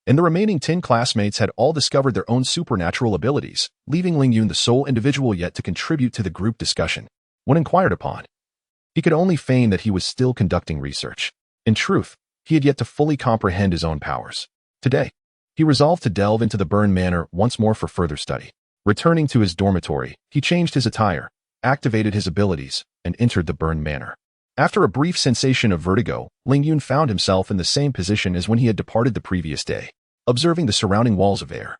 and the remaining 10 classmates had all discovered their own supernatural abilities, leaving Ling Yun the sole individual yet to contribute to the group discussion. When inquired upon, he could only feign that he was still conducting research. In truth, he had yet to fully comprehend his own powers. Today, he resolved to delve into the Burned Manor once more for further study. Returning to his dormitory, he changed his attire, activated his abilities, and entered the Burned Manor. After a brief sensation of vertigo, Ling Yun found himself in the same position as when he had departed the previous day, observing the surrounding walls of air.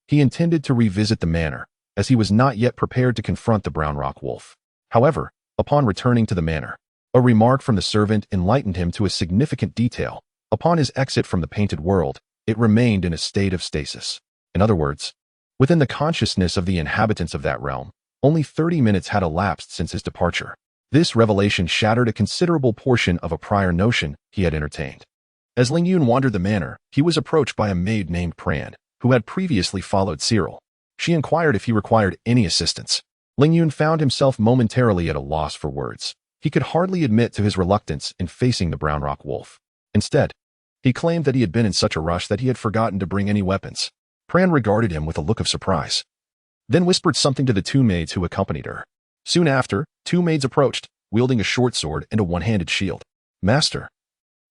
He intended to revisit the manor, as he was not yet prepared to confront the brown rock wolf. However, upon returning to the manor, A remark from the servant enlightened him to a significant detail. Upon his exit from the painted world, it remained in a state of stasis. In other words, within the consciousness of the inhabitants of that realm, only 30 minutes had elapsed since his departure. This revelation shattered a considerable portion of a prior notion he had entertained. As Ling Yun wandered the manor, he was approached by a maid named Pran, who had previously followed Cyril. She inquired if he required any assistance. Ling Yun found himself momentarily at a loss for words. He could hardly admit to his reluctance in facing the Brown Rock Wolf. Instead, he claimed that he had been in such a rush that he had forgotten to bring any weapons. Pran regarded him with a look of surprise, then whispered something to the two maids who accompanied her. Soon after, two maids approached, wielding a short sword and a one-handed shield. "Master,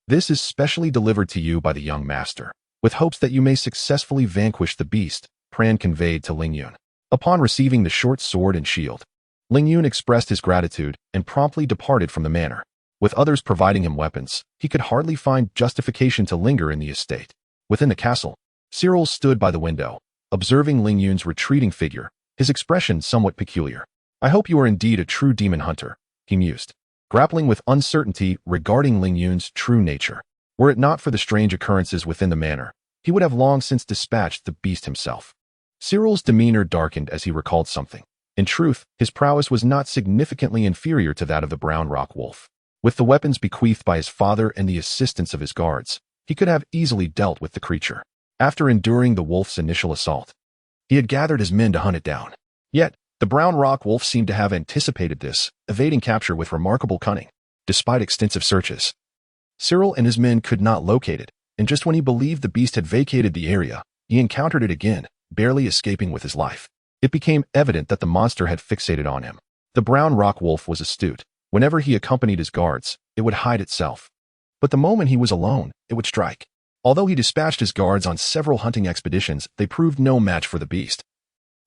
this is specially delivered to you by the young master, with hopes that you may successfully vanquish the beast," Pran conveyed to Ling Yun. Upon receiving the short sword and shield, Ling Yun expressed his gratitude and promptly departed from the manor. With others providing him weapons, he could hardly find justification to linger in the estate. Within the castle, Cyril stood by the window, observing Ling Yun's retreating figure, his expression somewhat peculiar. "I hope you are indeed a true demon hunter," he mused, grappling with uncertainty regarding Ling Yun's true nature. Were it not for the strange occurrences within the manor, he would have long since dispatched the beast himself. Cyril's demeanor darkened as he recalled something. In truth, his prowess was not significantly inferior to that of the Brown Rock Wolf. With the weapons bequeathed by his father and the assistance of his guards, he could have easily dealt with the creature. After enduring the wolf's initial assault, he had gathered his men to hunt it down. Yet, the Brown Rock Wolf seemed to have anticipated this, evading capture with remarkable cunning. Despite extensive searches, Cyril and his men could not locate it, and just when he believed the beast had vacated the area, he encountered it again, barely escaping with his life. It became evident that the monster had fixated on him. The Brown Rock Wolf was astute. Whenever he accompanied his guards, it would hide itself. But the moment he was alone, it would strike. Although he dispatched his guards on several hunting expeditions, they proved no match for the beast,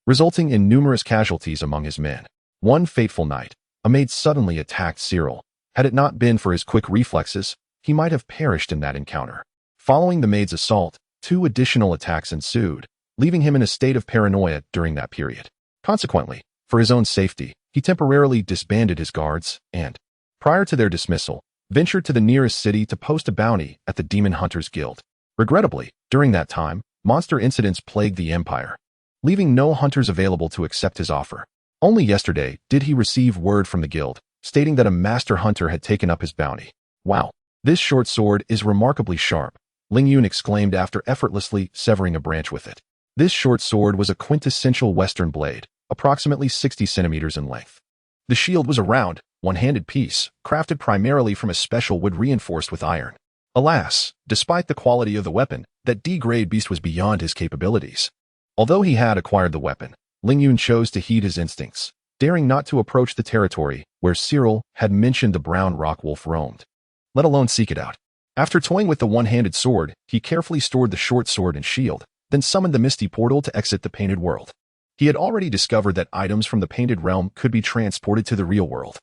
resulting in numerous casualties among his men. One fateful night, a maid suddenly attacked Cyril. Had it not been for his quick reflexes, he might have perished in that encounter. Following the maid's assault, 2 additional attacks ensued, leaving him in a state of paranoia during that period. Consequently, for his own safety, he temporarily disbanded his guards and, prior to their dismissal, ventured to the nearest city to post a bounty at the Demon Hunters Guild. Regrettably, during that time, monster incidents plagued the Empire, leaving no hunters available to accept his offer. Only yesterday did he receive word from the guild, stating that a master hunter had taken up his bounty. "Wow, this short sword is remarkably sharp," Ling Yun exclaimed after effortlessly severing a branch with it. This short sword was a quintessential Western blade, approximately 60 centimeters in length. The shield was a round, one-handed piece, crafted primarily from a special wood reinforced with iron. Alas, despite the quality of the weapon, that D-grade beast was beyond his capabilities. Although he had acquired the weapon, Ling Yun chose to heed his instincts, daring not to approach the territory where Cyril had mentioned the Brown Rock Wolf roamed, let alone seek it out. After toying with the one-handed sword, he carefully stored the short sword and shield, then summoned the misty portal to exit the painted world. He had already discovered that items from the painted realm could be transported to the real world,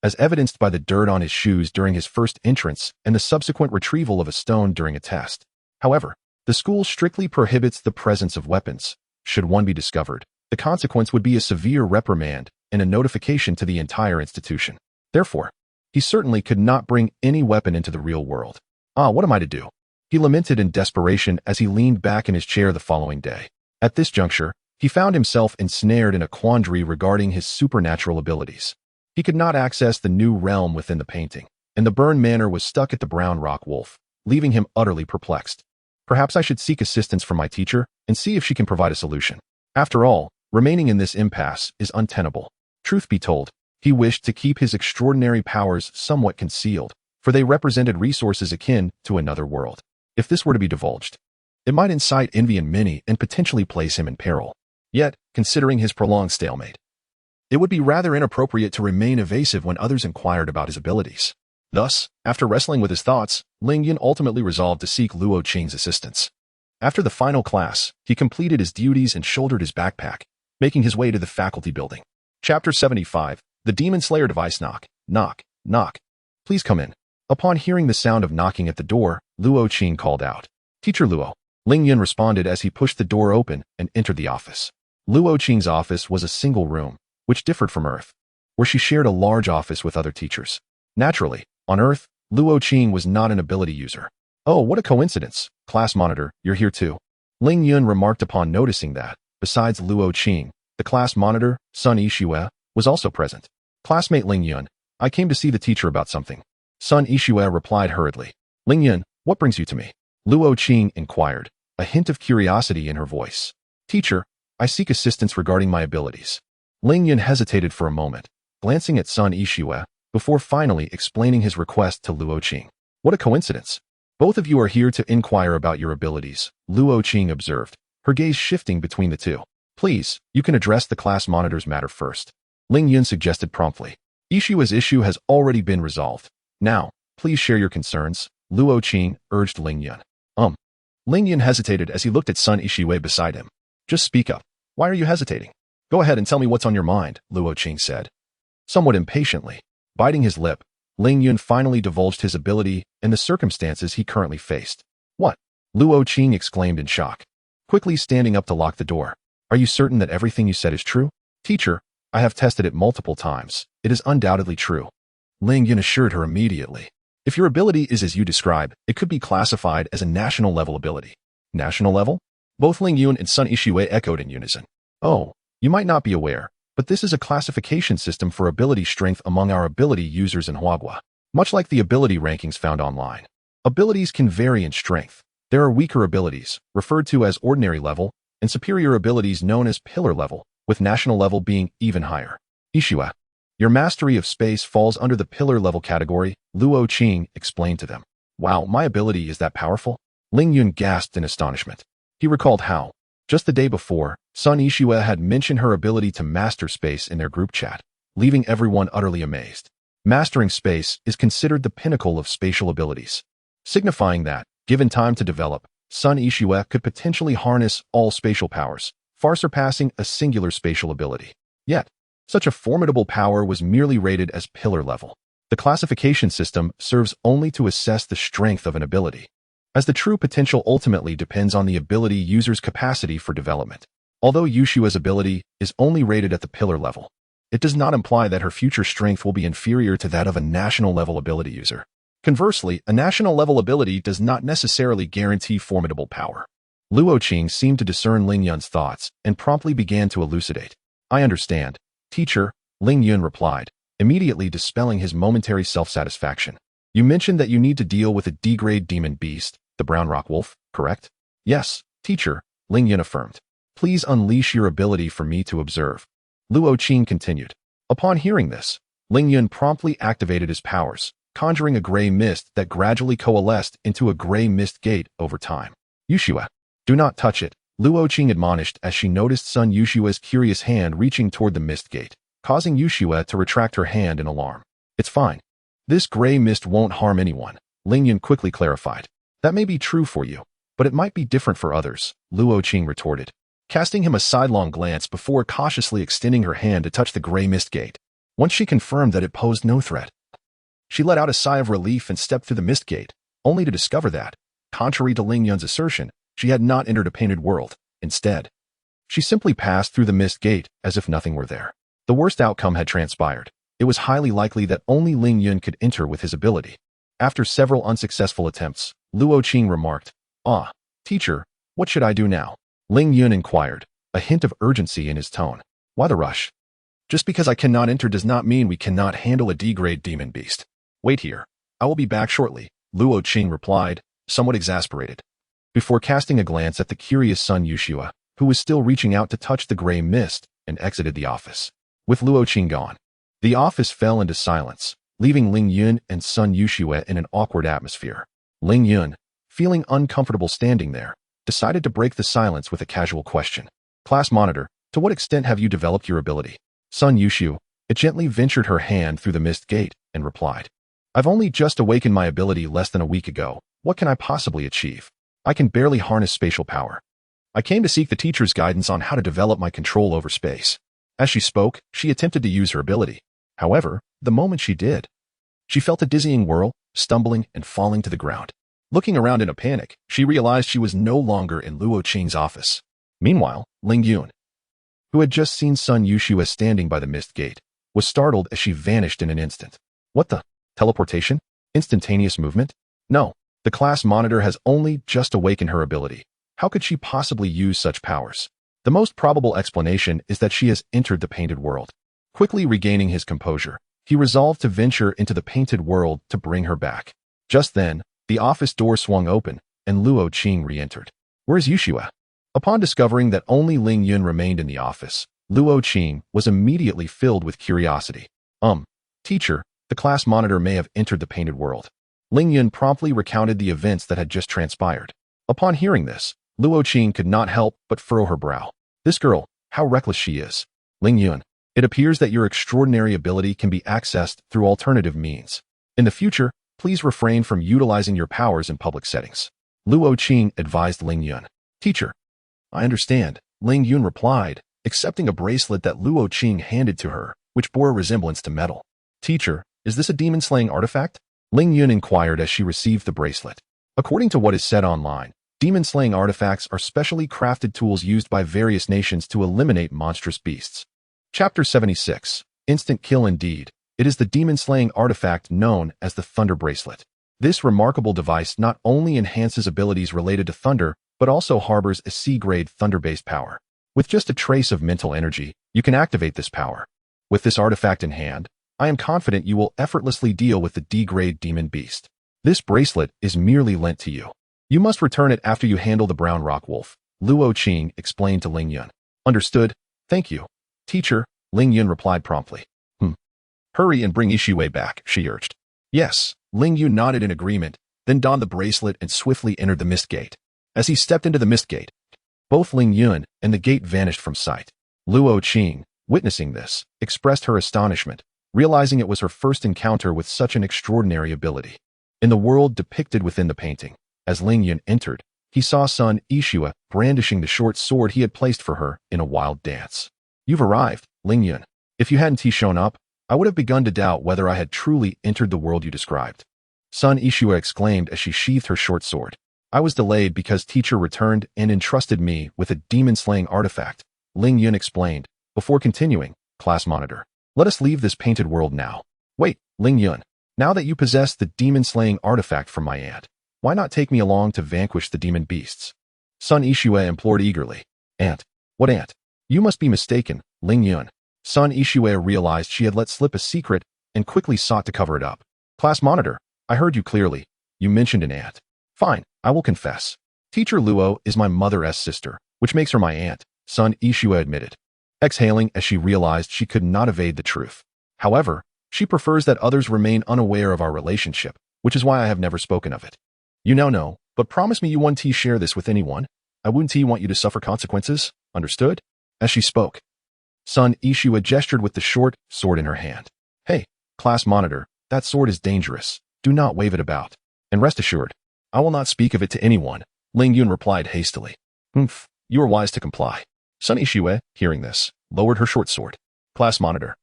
as evidenced by the dirt on his shoes during his first entrance and the subsequent retrieval of a stone during a test. However, the school strictly prohibits the presence of weapons. Should one be discovered, the consequence would be a severe reprimand and a notification to the entire institution. Therefore, he certainly could not bring any weapon into the real world. What am I to do?" He lamented in desperation as he leaned back in his chair the following day. At this juncture, he found himself ensnared in a quandary regarding his supernatural abilities. He could not access the new realm within the painting, and the Burn Manor was stuck at the Brown Rock Wolf, leaving him utterly perplexed. Perhaps I should seek assistance from my teacher and see if she can provide a solution. After all, remaining in this impasse is untenable. Truth be told, he wished to keep his extraordinary powers somewhat concealed, for they represented resources akin to another world. If this were to be divulged, it might incite envy in many and potentially place him in peril. Yet, considering his prolonged stalemate, it would be rather inappropriate to remain evasive when others inquired about his abilities. Thus, after wrestling with his thoughts, Ling Yun ultimately resolved to seek Luo Qing's assistance. After the final class, he completed his duties and shouldered his backpack, making his way to the faculty building. Chapter 75, The Demon Slayer Device. Knock, knock, knock. "Please come in." Upon hearing the sound of knocking at the door, Luo Qing called out, "Teacher Luo." Ling Yun responded as he pushed the door open and entered the office. Luo Qing's office was a single room, which differed from Earth, where she shared a large office with other teachers. Naturally, on Earth, Luo Qing was not an ability user. Oh, what a coincidence. Class monitor, you're here too. Ling Yun remarked upon noticing that, besides Luo Qing, the class monitor, Sun Yixue, was also present. Classmate Ling Yun, I came to see the teacher about something. Sun Yixue replied hurriedly. Ling Yun, what brings you to me? Luo Qing inquired, a hint of curiosity in her voice. Teacher, I seek assistance regarding my abilities. Ling Yun hesitated for a moment, glancing at Sun Yixue, before finally explaining his request to Luo Qing. What a coincidence. Both of you are here to inquire about your abilities, Luo Qing observed, her gaze shifting between the two. Please, you can address the class monitor's matter first. Ling Yun suggested promptly. Yixue's issue has already been resolved. Now, please share your concerns, Luo Qing urged Ling Yun. Ling Yun hesitated as he looked at Sun Yixue beside him. Just speak up. Why are you hesitating? Go ahead and tell me what's on your mind, Luo Qing said. Somewhat impatiently, biting his lip, Ling Yun finally divulged his ability and the circumstances he currently faced. What? Luo Qing exclaimed in shock, quickly standing up to lock the door. Are you certain that everything you said is true? Teacher, I have tested it multiple times. It is undoubtedly true. Ling Yun assured her immediately. If your ability is as you describe, it could be classified as a national level ability. National level? Both Ling Yun and Sun Yixue echoed in unison. Oh, you might not be aware, but this is a classification system for ability strength among our ability users in Huagua. Much like the ability rankings found online. Abilities can vary in strength. There are weaker abilities, referred to as ordinary level, and superior abilities known as pillar level, with national level being even higher. Yixue, your mastery of space falls under the pillar level category, Luo Qing explained to them. Wow, my ability is that powerful? Ling Yun gasped in astonishment. He recalled how, just the day before, Sun Yixue had mentioned her ability to master space in their group chat, leaving everyone utterly amazed. Mastering space is considered the pinnacle of spatial abilities, signifying that, given time to develop, Sun Yixue could potentially harness all spatial powers, far surpassing a singular spatial ability. Yet, such a formidable power was merely rated as pillar level. The classification system serves only to assess the strength of an ability, as the true potential ultimately depends on the ability user's capacity for development. Although Yixue's ability is only rated at the pillar level, it does not imply that her future strength will be inferior to that of a national level ability user. Conversely, a national level ability does not necessarily guarantee formidable power. Luo Qing seemed to discern Ling Yun's thoughts and promptly began to elucidate. I understand, teacher, Ling Yun replied, immediately dispelling his momentary self-satisfaction. You mentioned that you need to deal with a D-grade demon beast, the brown rock wolf, correct? Yes, teacher, Ling Yun affirmed. Please unleash your ability for me to observe. Luo Qing continued. Upon hearing this, Ling Yun promptly activated his powers, conjuring a gray mist that gradually coalesced into a gray mist gate over time. Yixue, do not touch it, Luo Qing admonished as she noticed Sun Yixue's curious hand reaching toward the mist gate, causing Yixue to retract her hand in alarm. It's fine. This gray mist won't harm anyone, Ling Yun quickly clarified. That may be true for you, but it might be different for others, Luo Qing retorted, casting him a sidelong glance before cautiously extending her hand to touch the gray mist gate. Once she confirmed that it posed no threat, she let out a sigh of relief and stepped through the mist gate, only to discover that, contrary to Ling Yun's assertion, she had not entered a painted world. Instead, she simply passed through the mist gate as if nothing were there. The worst outcome had transpired. It was highly likely that only Ling Yun could enter with his ability. After several unsuccessful attempts, Luo Qing remarked, teacher, what should I do now? Ling Yun inquired, a hint of urgency in his tone. Why the rush? Just because I cannot enter does not mean we cannot handle a D-grade demon beast. Wait here. I will be back shortly, Luo Qing replied, somewhat exasperated. Before casting a glance at the curious Sun Yixue, who was still reaching out to touch the gray mist, and exited the office. With Luo Qing gone, the office fell into silence, leaving Ling Yun and Sun Yixue in an awkward atmosphere. Ling Yun, feeling uncomfortable standing there, decided to break the silence with a casual question. Class monitor, to what extent have you developed your ability? Sun Yixue, it gently ventured her hand through the mist gate, and replied. I've only just awakened my ability less than a week ago. What can I possibly achieve? I can barely harness spatial power. I came to seek the teacher's guidance on how to develop my control over space. As she spoke, she attempted to use her ability. However, the moment she did, she felt a dizzying whirl, stumbling and falling to the ground. Looking around in a panic, she realized she was no longer in Luo Qing's office. Meanwhile, Ling Yun, who had just seen Sun Yixue standing by the mist gate, was startled as she vanished in an instant. What the? Teleportation? Instantaneous movement? No, the class monitor has only just awakened her ability. How could she possibly use such powers? The most probable explanation is that she has entered the painted world. Quickly regaining his composure, he resolved to venture into the painted world to bring her back. Just then, the office door swung open, and Luo Qing re-entered. Where is Yushua? Upon discovering that only Ling Yun remained in the office, Luo Qing was immediately filled with curiosity. Teacher, the class monitor may have entered the painted world. Ling Yun promptly recounted the events that had just transpired. Upon hearing this, Luo Qing could not help but furrow her brow. This girl, how reckless she is. Ling Yun, it appears that your extraordinary ability can be accessed through alternative means. In the future, please refrain from utilizing your powers in public settings. Luo Qing advised Ling Yun. Teacher, I understand, Ling Yun replied, accepting a bracelet that Luo Qing handed to her, which bore a resemblance to metal. Teacher, is this a demon-slaying artifact? Ling Yun inquired as she received the bracelet. According to what is said online, demon-slaying artifacts are specially crafted tools used by various nations to eliminate monstrous beasts. Chapter 76. Instant Kill. Indeed, it is the demon-slaying artifact known as the Thunder Bracelet. This remarkable device not only enhances abilities related to thunder, but also harbors a C-grade thunder-based power. With just a trace of mental energy, you can activate this power. With this artifact in hand, I am confident you will effortlessly deal with the D-grade demon beast. This bracelet is merely lent to you. You must return it after you handle the brown rock wolf, Luo Qing explained to Ling Yun. Understood, thank you. Teacher, Ling Yun replied promptly. Hurry and bring Ishiwei back, she urged. Yes, Ling Yun nodded in agreement, then donned the bracelet and swiftly entered the mist gate. As he stepped into the mist gate, both Ling Yun and the gate vanished from sight. Luo Qing, witnessing this, expressed her astonishment, realizing it was her first encounter with such an extraordinary ability. In the world depicted within the painting, as Ling Yun entered, he saw son Ishiwa brandishing the short sword he had placed for her in a wild dance. You've arrived, Ling Yun. If you hadn't shown up, I would have begun to doubt whether I had truly entered the world you described. Son Ishiwa exclaimed as she sheathed her short sword. I was delayed because teacher returned and entrusted me with a demon-slaying artifact, Ling Yun explained, before continuing, class monitor. Let us leave this painted world now. Wait, Ling Yun, now that you possess the demon-slaying artifact from my aunt, why not take me along to vanquish the demon beasts? Son Ishiwa implored eagerly. Aunt? What aunt? You must be mistaken, Ling Yun. Son Ishiwa realized she had let slip a secret and quickly sought to cover it up. Class monitor, I heard you clearly. You mentioned an aunt. Fine, I will confess. Teacher Luo is my mother's sister, which makes her my aunt, Son Ishiwa admitted, exhaling as she realized she could not evade the truth. However, she prefers that others remain unaware of our relationship, which is why I have never spoken of it. You now know, but promise me you won't share this with anyone. I wouldn't want you to suffer consequences, understood? As she spoke, Son Ishiwa gestured with the short sword in her hand. Hey, class monitor, that sword is dangerous. Do not wave it about. And rest assured, I will not speak of it to anyone, Ling Yun replied hastily. You are wise to comply. Son Ishiwa, hearing this, lowered her short sword. Class monitor,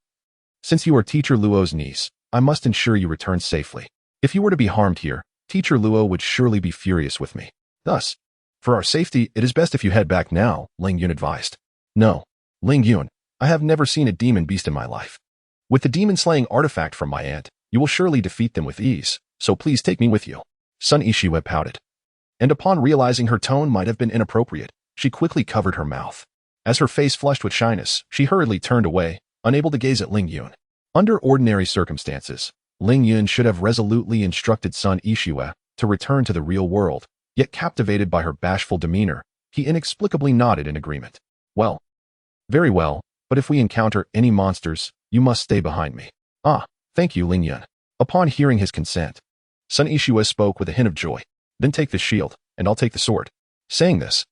since you are Teacher Luo's niece, I must ensure you return safely. If you were to be harmed here, Teacher Luo would surely be furious with me. Thus, for our safety, it is best if you head back now, Ling Yun advised. No, Ling Yun, I have never seen a demon beast in my life. With the demon-slaying artifact from my aunt, you will surely defeat them with ease, so please take me with you. Son Ishiwa pouted. And upon realizing her tone might have been inappropriate, she quickly covered her mouth. As her face flushed with shyness, she hurriedly turned away, unable to gaze at Ling Yun. Under ordinary circumstances, Ling Yun should have resolutely instructed Son Ishiwa to return to the real world, yet captivated by her bashful demeanor, he inexplicably nodded in agreement. Well, very well, but if we encounter any monsters, you must stay behind me. Ah, thank you, Ling Yun. Upon hearing his consent, Son Ishiwa spoke with a hint of joy. Then take the shield, and I'll take the sword. Saying this,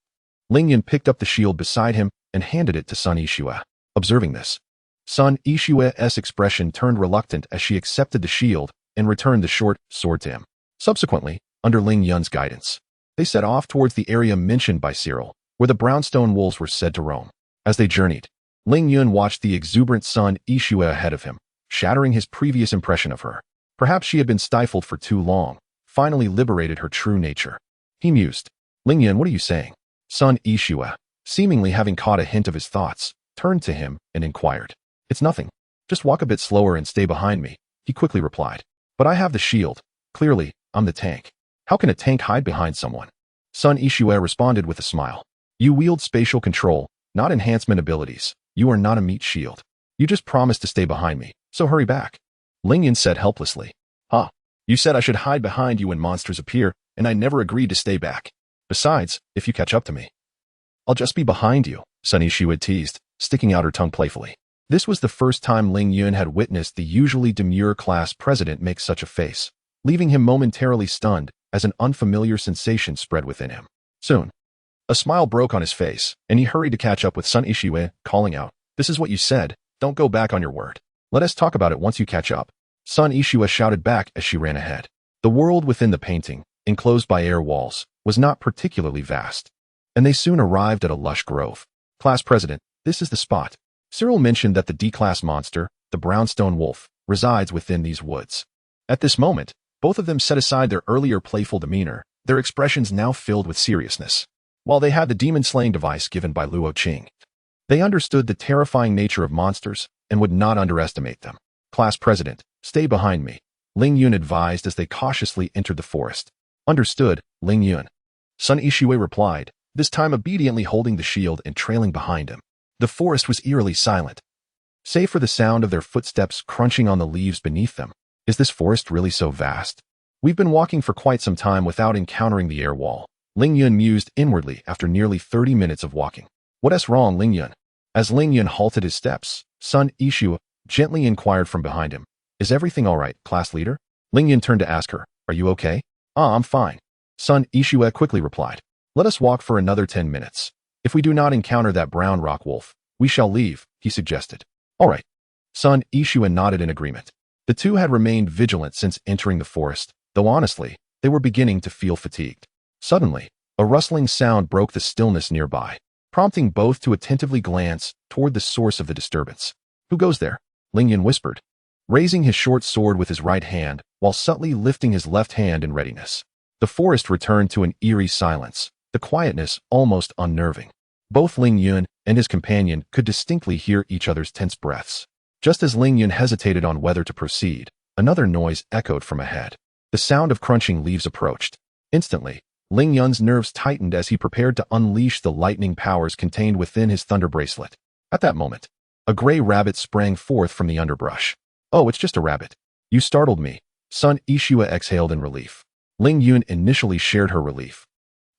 Ling Yun picked up the shield beside him and handed it to Son Ishiwa. Observing this, Son Ishiwa's expression turned reluctant as she accepted the shield and returned the short sword to him. Subsequently, under Ling Yun's guidance, they set off towards the area mentioned by Cyril, where the brownstone wolves were said to roam. As they journeyed, Ling Yun watched the exuberant Son Ishiwa ahead of him, shattering his previous impression of her. Perhaps she had been stifled for too long, finally liberated her true nature. He mused. Ling Yun, what are you saying? Son Ishiwa, seemingly having caught a hint of his thoughts, turned to him and inquired. It's nothing. Just walk a bit slower and stay behind me, he quickly replied. But I have the shield. Clearly, I'm the tank. How can a tank hide behind someone? Sun Ishue responded with a smile. You wield spatial control, not enhancement abilities. You are not a meat shield. You just promised to stay behind me, so hurry back. Ling Yun said helplessly. Huh? You said I should hide behind you when monsters appear, and I never agreed to stay back. Besides, if you catch up to me, I'll just be behind you, Sun Ishue teased, sticking out her tongue playfully. This was the first time Ling Yun had witnessed the usually demure class president make such a face, leaving him momentarily stunned as an unfamiliar sensation spread within him. Soon, a smile broke on his face, and he hurried to catch up with Sun Ishue, calling out, This is what you said. Don't go back on your word. Let us talk about it once you catch up. Sun Ishue shouted back as she ran ahead. The world within the painting, enclosed by air walls, was not particularly vast, and they soon arrived at a lush grove. Class President, this is the spot. Cyril mentioned that the D-class monster, the brownstone wolf, resides within these woods. At this moment, both of them set aside their earlier playful demeanor, their expressions now filled with seriousness. While they had the demon-slaying device given by Luo Qing, they understood the terrifying nature of monsters and would not underestimate them. Class President, stay behind me, Ling Yun advised as they cautiously entered the forest. Understood, Ling Yun. Sun Ishue replied, this time obediently holding the shield and trailing behind him. The forest was eerily silent, save for the sound of their footsteps crunching on the leaves beneath them. Is this forest really so vast? We've been walking for quite some time without encountering the air wall, Ling Yun mused inwardly after nearly 30 minutes of walking. What's wrong, Ling Yun? As Ling Yun halted his steps, Sun Ishue gently inquired from behind him. Is everything all right, class leader? Ling Yun turned to ask her, are you okay? I'm fine. Sun Ishue quickly replied. Let us walk for another 10 minutes. If we do not encounter that brown rock wolf, we shall leave, he suggested. All right. Sun Ishue nodded in agreement. The two had remained vigilant since entering the forest, though honestly, they were beginning to feel fatigued. Suddenly, a rustling sound broke the stillness nearby, prompting both to attentively glance toward the source of the disturbance. Who goes there? Ling Yun whispered, raising his short sword with his right hand while subtly lifting his left hand in readiness. The forest returned to an eerie silence, the quietness almost unnerving. Both Ling Yun and his companion could distinctly hear each other's tense breaths. Just as Ling Yun hesitated on whether to proceed, another noise echoed from ahead. The sound of crunching leaves approached. Instantly, Ling Yun's nerves tightened as he prepared to unleash the lightning powers contained within his thunder bracelet. At that moment, a gray rabbit sprang forth from the underbrush. Oh, it's just a rabbit. You startled me. Sun Ishue exhaled in relief. Ling Yun initially shared her relief,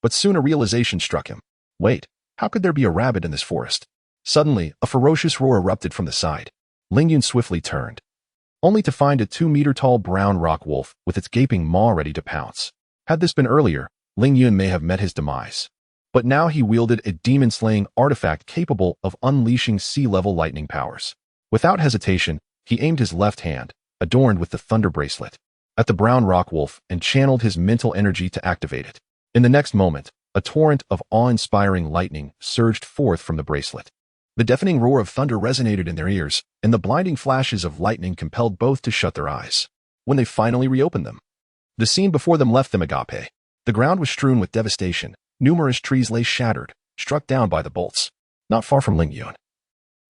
but soon a realization struck him. Wait, how could there be a rabbit in this forest? Suddenly, a ferocious roar erupted from the side. Ling Yun swiftly turned, only to find a 2-meter-tall brown rock wolf with its gaping maw ready to pounce. Had this been earlier, Ling Yun may have met his demise. But now he wielded a demon-slaying artifact capable of unleashing sea-level lightning powers. Without hesitation, he aimed his left hand, adorned with the thunder bracelet, at the brown rock wolf and channeled his mental energy to activate it. In the next moment, a torrent of awe-inspiring lightning surged forth from the bracelet. The deafening roar of thunder resonated in their ears, and the blinding flashes of lightning compelled both to shut their eyes. When they finally reopened them, the scene before them left them agape. The ground was strewn with devastation. Numerous trees lay shattered, struck down by the bolts. Not far from Ling Yun,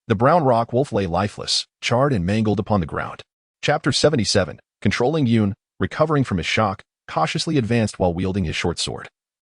the brown rock wolf lay lifeless, charred and mangled upon the ground. Chapter 77, Controlling Yun, recovering from his shock, cautiously advanced while wielding his short sword,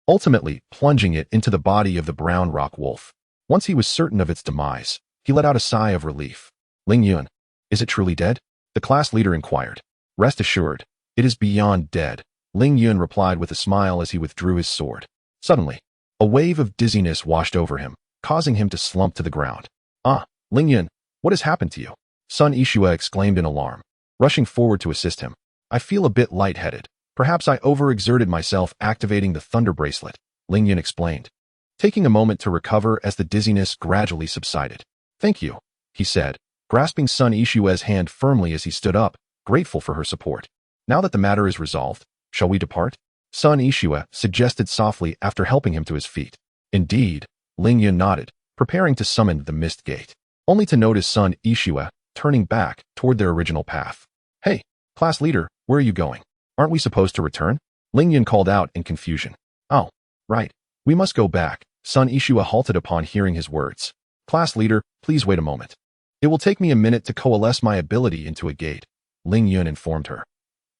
ultimately plunging it into the body of the brown rock wolf. Once he was certain of its demise, he let out a sigh of relief. Ling Yun, is it truly dead? The class leader inquired. Rest assured, it is beyond dead, Ling Yun replied with a smile as he withdrew his sword. Suddenly, a wave of dizziness washed over him, causing him to slump to the ground. Ah, Ling Yun, what has happened to you? Sun Ishue exclaimed in alarm, rushing forward to assist him. I feel a bit lightheaded. Perhaps I overexerted myself activating the thunder bracelet, Ling Yun explained, taking a moment to recover as the dizziness gradually subsided. Thank you, he said, grasping Sun Ishue's hand firmly as he stood up, grateful for her support. Now that the matter is resolved, shall we depart? Sun Ishue suggested softly after helping him to his feet. Indeed, Ling Yun nodded, preparing to summon the mist gate, only to notice Sun Ishue turning back toward their original path. Hey, class leader, where are you going? Aren't we supposed to return? Ling Yun called out in confusion. Oh, right. We must go back. Sun Ishue halted upon hearing his words. Class leader, please wait a moment. It will take me a minute to coalesce my ability into a gate, Ling Yun informed her.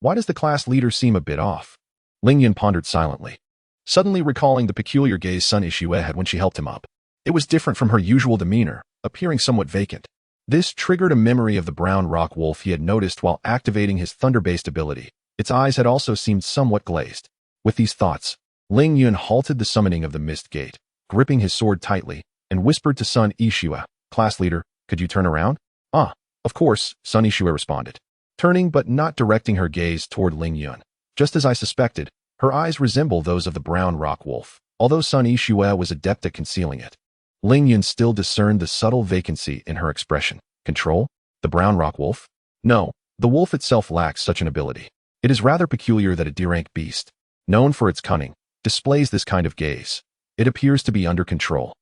Why does the class leader seem a bit off? Ling Yun pondered silently, suddenly recalling the peculiar gaze Sun Yixue had when she helped him up. It was different from her usual demeanor, appearing somewhat vacant. This triggered a memory of the brown rock wolf he had noticed while activating his thunder-based ability. Its eyes had also seemed somewhat glazed. With these thoughts, Ling Yun halted the summoning of the mist gate, gripping his sword tightly, and whispered to Sun Yixue, "Class leader, could you turn around?" "Ah, of course," Sun Yixue responded, turning but not directing her gaze toward Ling Yun. Just as I suspected, her eyes resemble those of the brown rock wolf, although Sun Yixue was adept at concealing it. Ling Yun still discerned the subtle vacancy in her expression. Control? The brown rock wolf? No, the wolf itself lacks such an ability. It is rather peculiar that a D-rank beast, known for its cunning, displays this kind of gaze. It appears to be under control,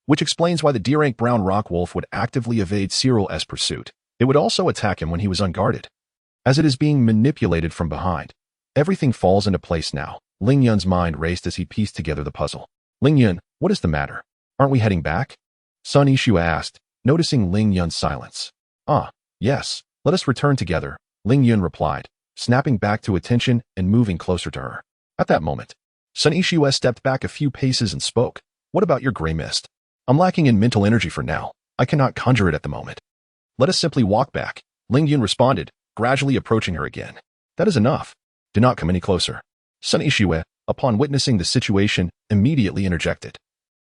which explains why the D-rank brown rock wolf would actively evade Cyril's pursuit. It would also attack him when he was unguarded. As it is being manipulated from behind, everything falls into place now. Ling Yun's mind raced as he pieced together the puzzle. "Ling Yun, what is the matter? Aren't we heading back?" Sun Yixue asked, noticing Ling Yun's silence. "Ah, yes, let us return together," Ling Yun replied, snapping back to attention and moving closer to her. At that moment, Sun Yixue stepped back a few paces and spoke. "What about your gray mist? I'm lacking in mental energy for now. I cannot conjure it at the moment." "Let us simply walk back," Ling Yun responded, gradually approaching her again. "That is enough. Do not come any closer." Sun Yixue, upon witnessing the situation, immediately interjected.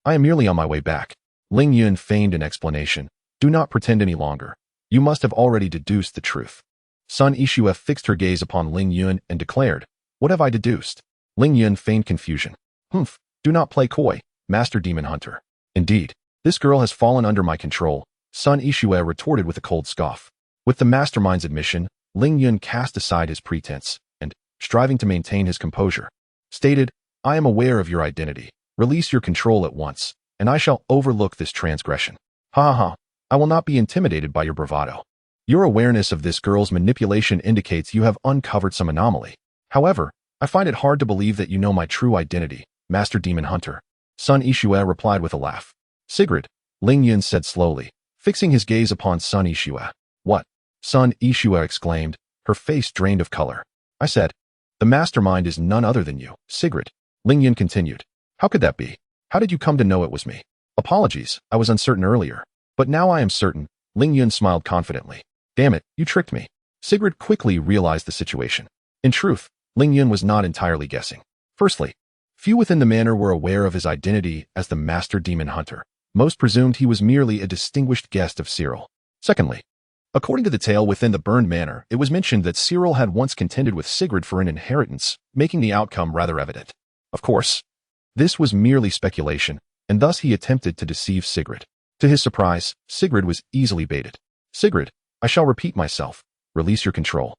"I am merely on my way back." Ling Yun feigned an explanation. "Do not pretend any longer. You must have already deduced the truth." Sun Yixue fixed her gaze upon Ling Yun and declared, "What have I deduced?" Ling Yun feigned confusion. "Humph, do not play coy, Master Demon Hunter. Indeed, this girl has fallen under my control," Sun Yixue retorted with a cold scoff. With the mastermind's admission, Ling Yun cast aside his pretense and, striving to maintain his composure, stated, "I am aware of your identity. Release your control at once, and I shall overlook this transgression." "Ha ha, I will not be intimidated by your bravado. Your awareness of this girl's manipulation indicates you have uncovered some anomaly. However, I find it hard to believe that you know my true identity, Master Demon Hunter." Sun Yixue replied with a laugh. "Sigrid," Ling Yun said slowly, fixing his gaze upon Sun Yixue. "What?" Sun Yixue exclaimed, her face drained of color. "I said, the mastermind is none other than you, Sigrid." Ling Yun continued. "How could that be? How did you come to know it was me?" "Apologies, I was uncertain earlier. But now I am certain." Ling Yun smiled confidently. "Damn it, you tricked me." Sigrid quickly realized the situation. In truth, Ling Yun was not entirely guessing. Firstly, few within the manor were aware of his identity as the Master Demon Hunter. Most presumed he was merely a distinguished guest of Cyril. Secondly, according to the tale within the burned manor, it was mentioned that Cyril had once contended with Sigrid for an inheritance, making the outcome rather evident. Of course, this was merely speculation, and thus he attempted to deceive Sigrid. To his surprise, Sigrid was easily baited. "Sigrid, I shall repeat myself. Release your control.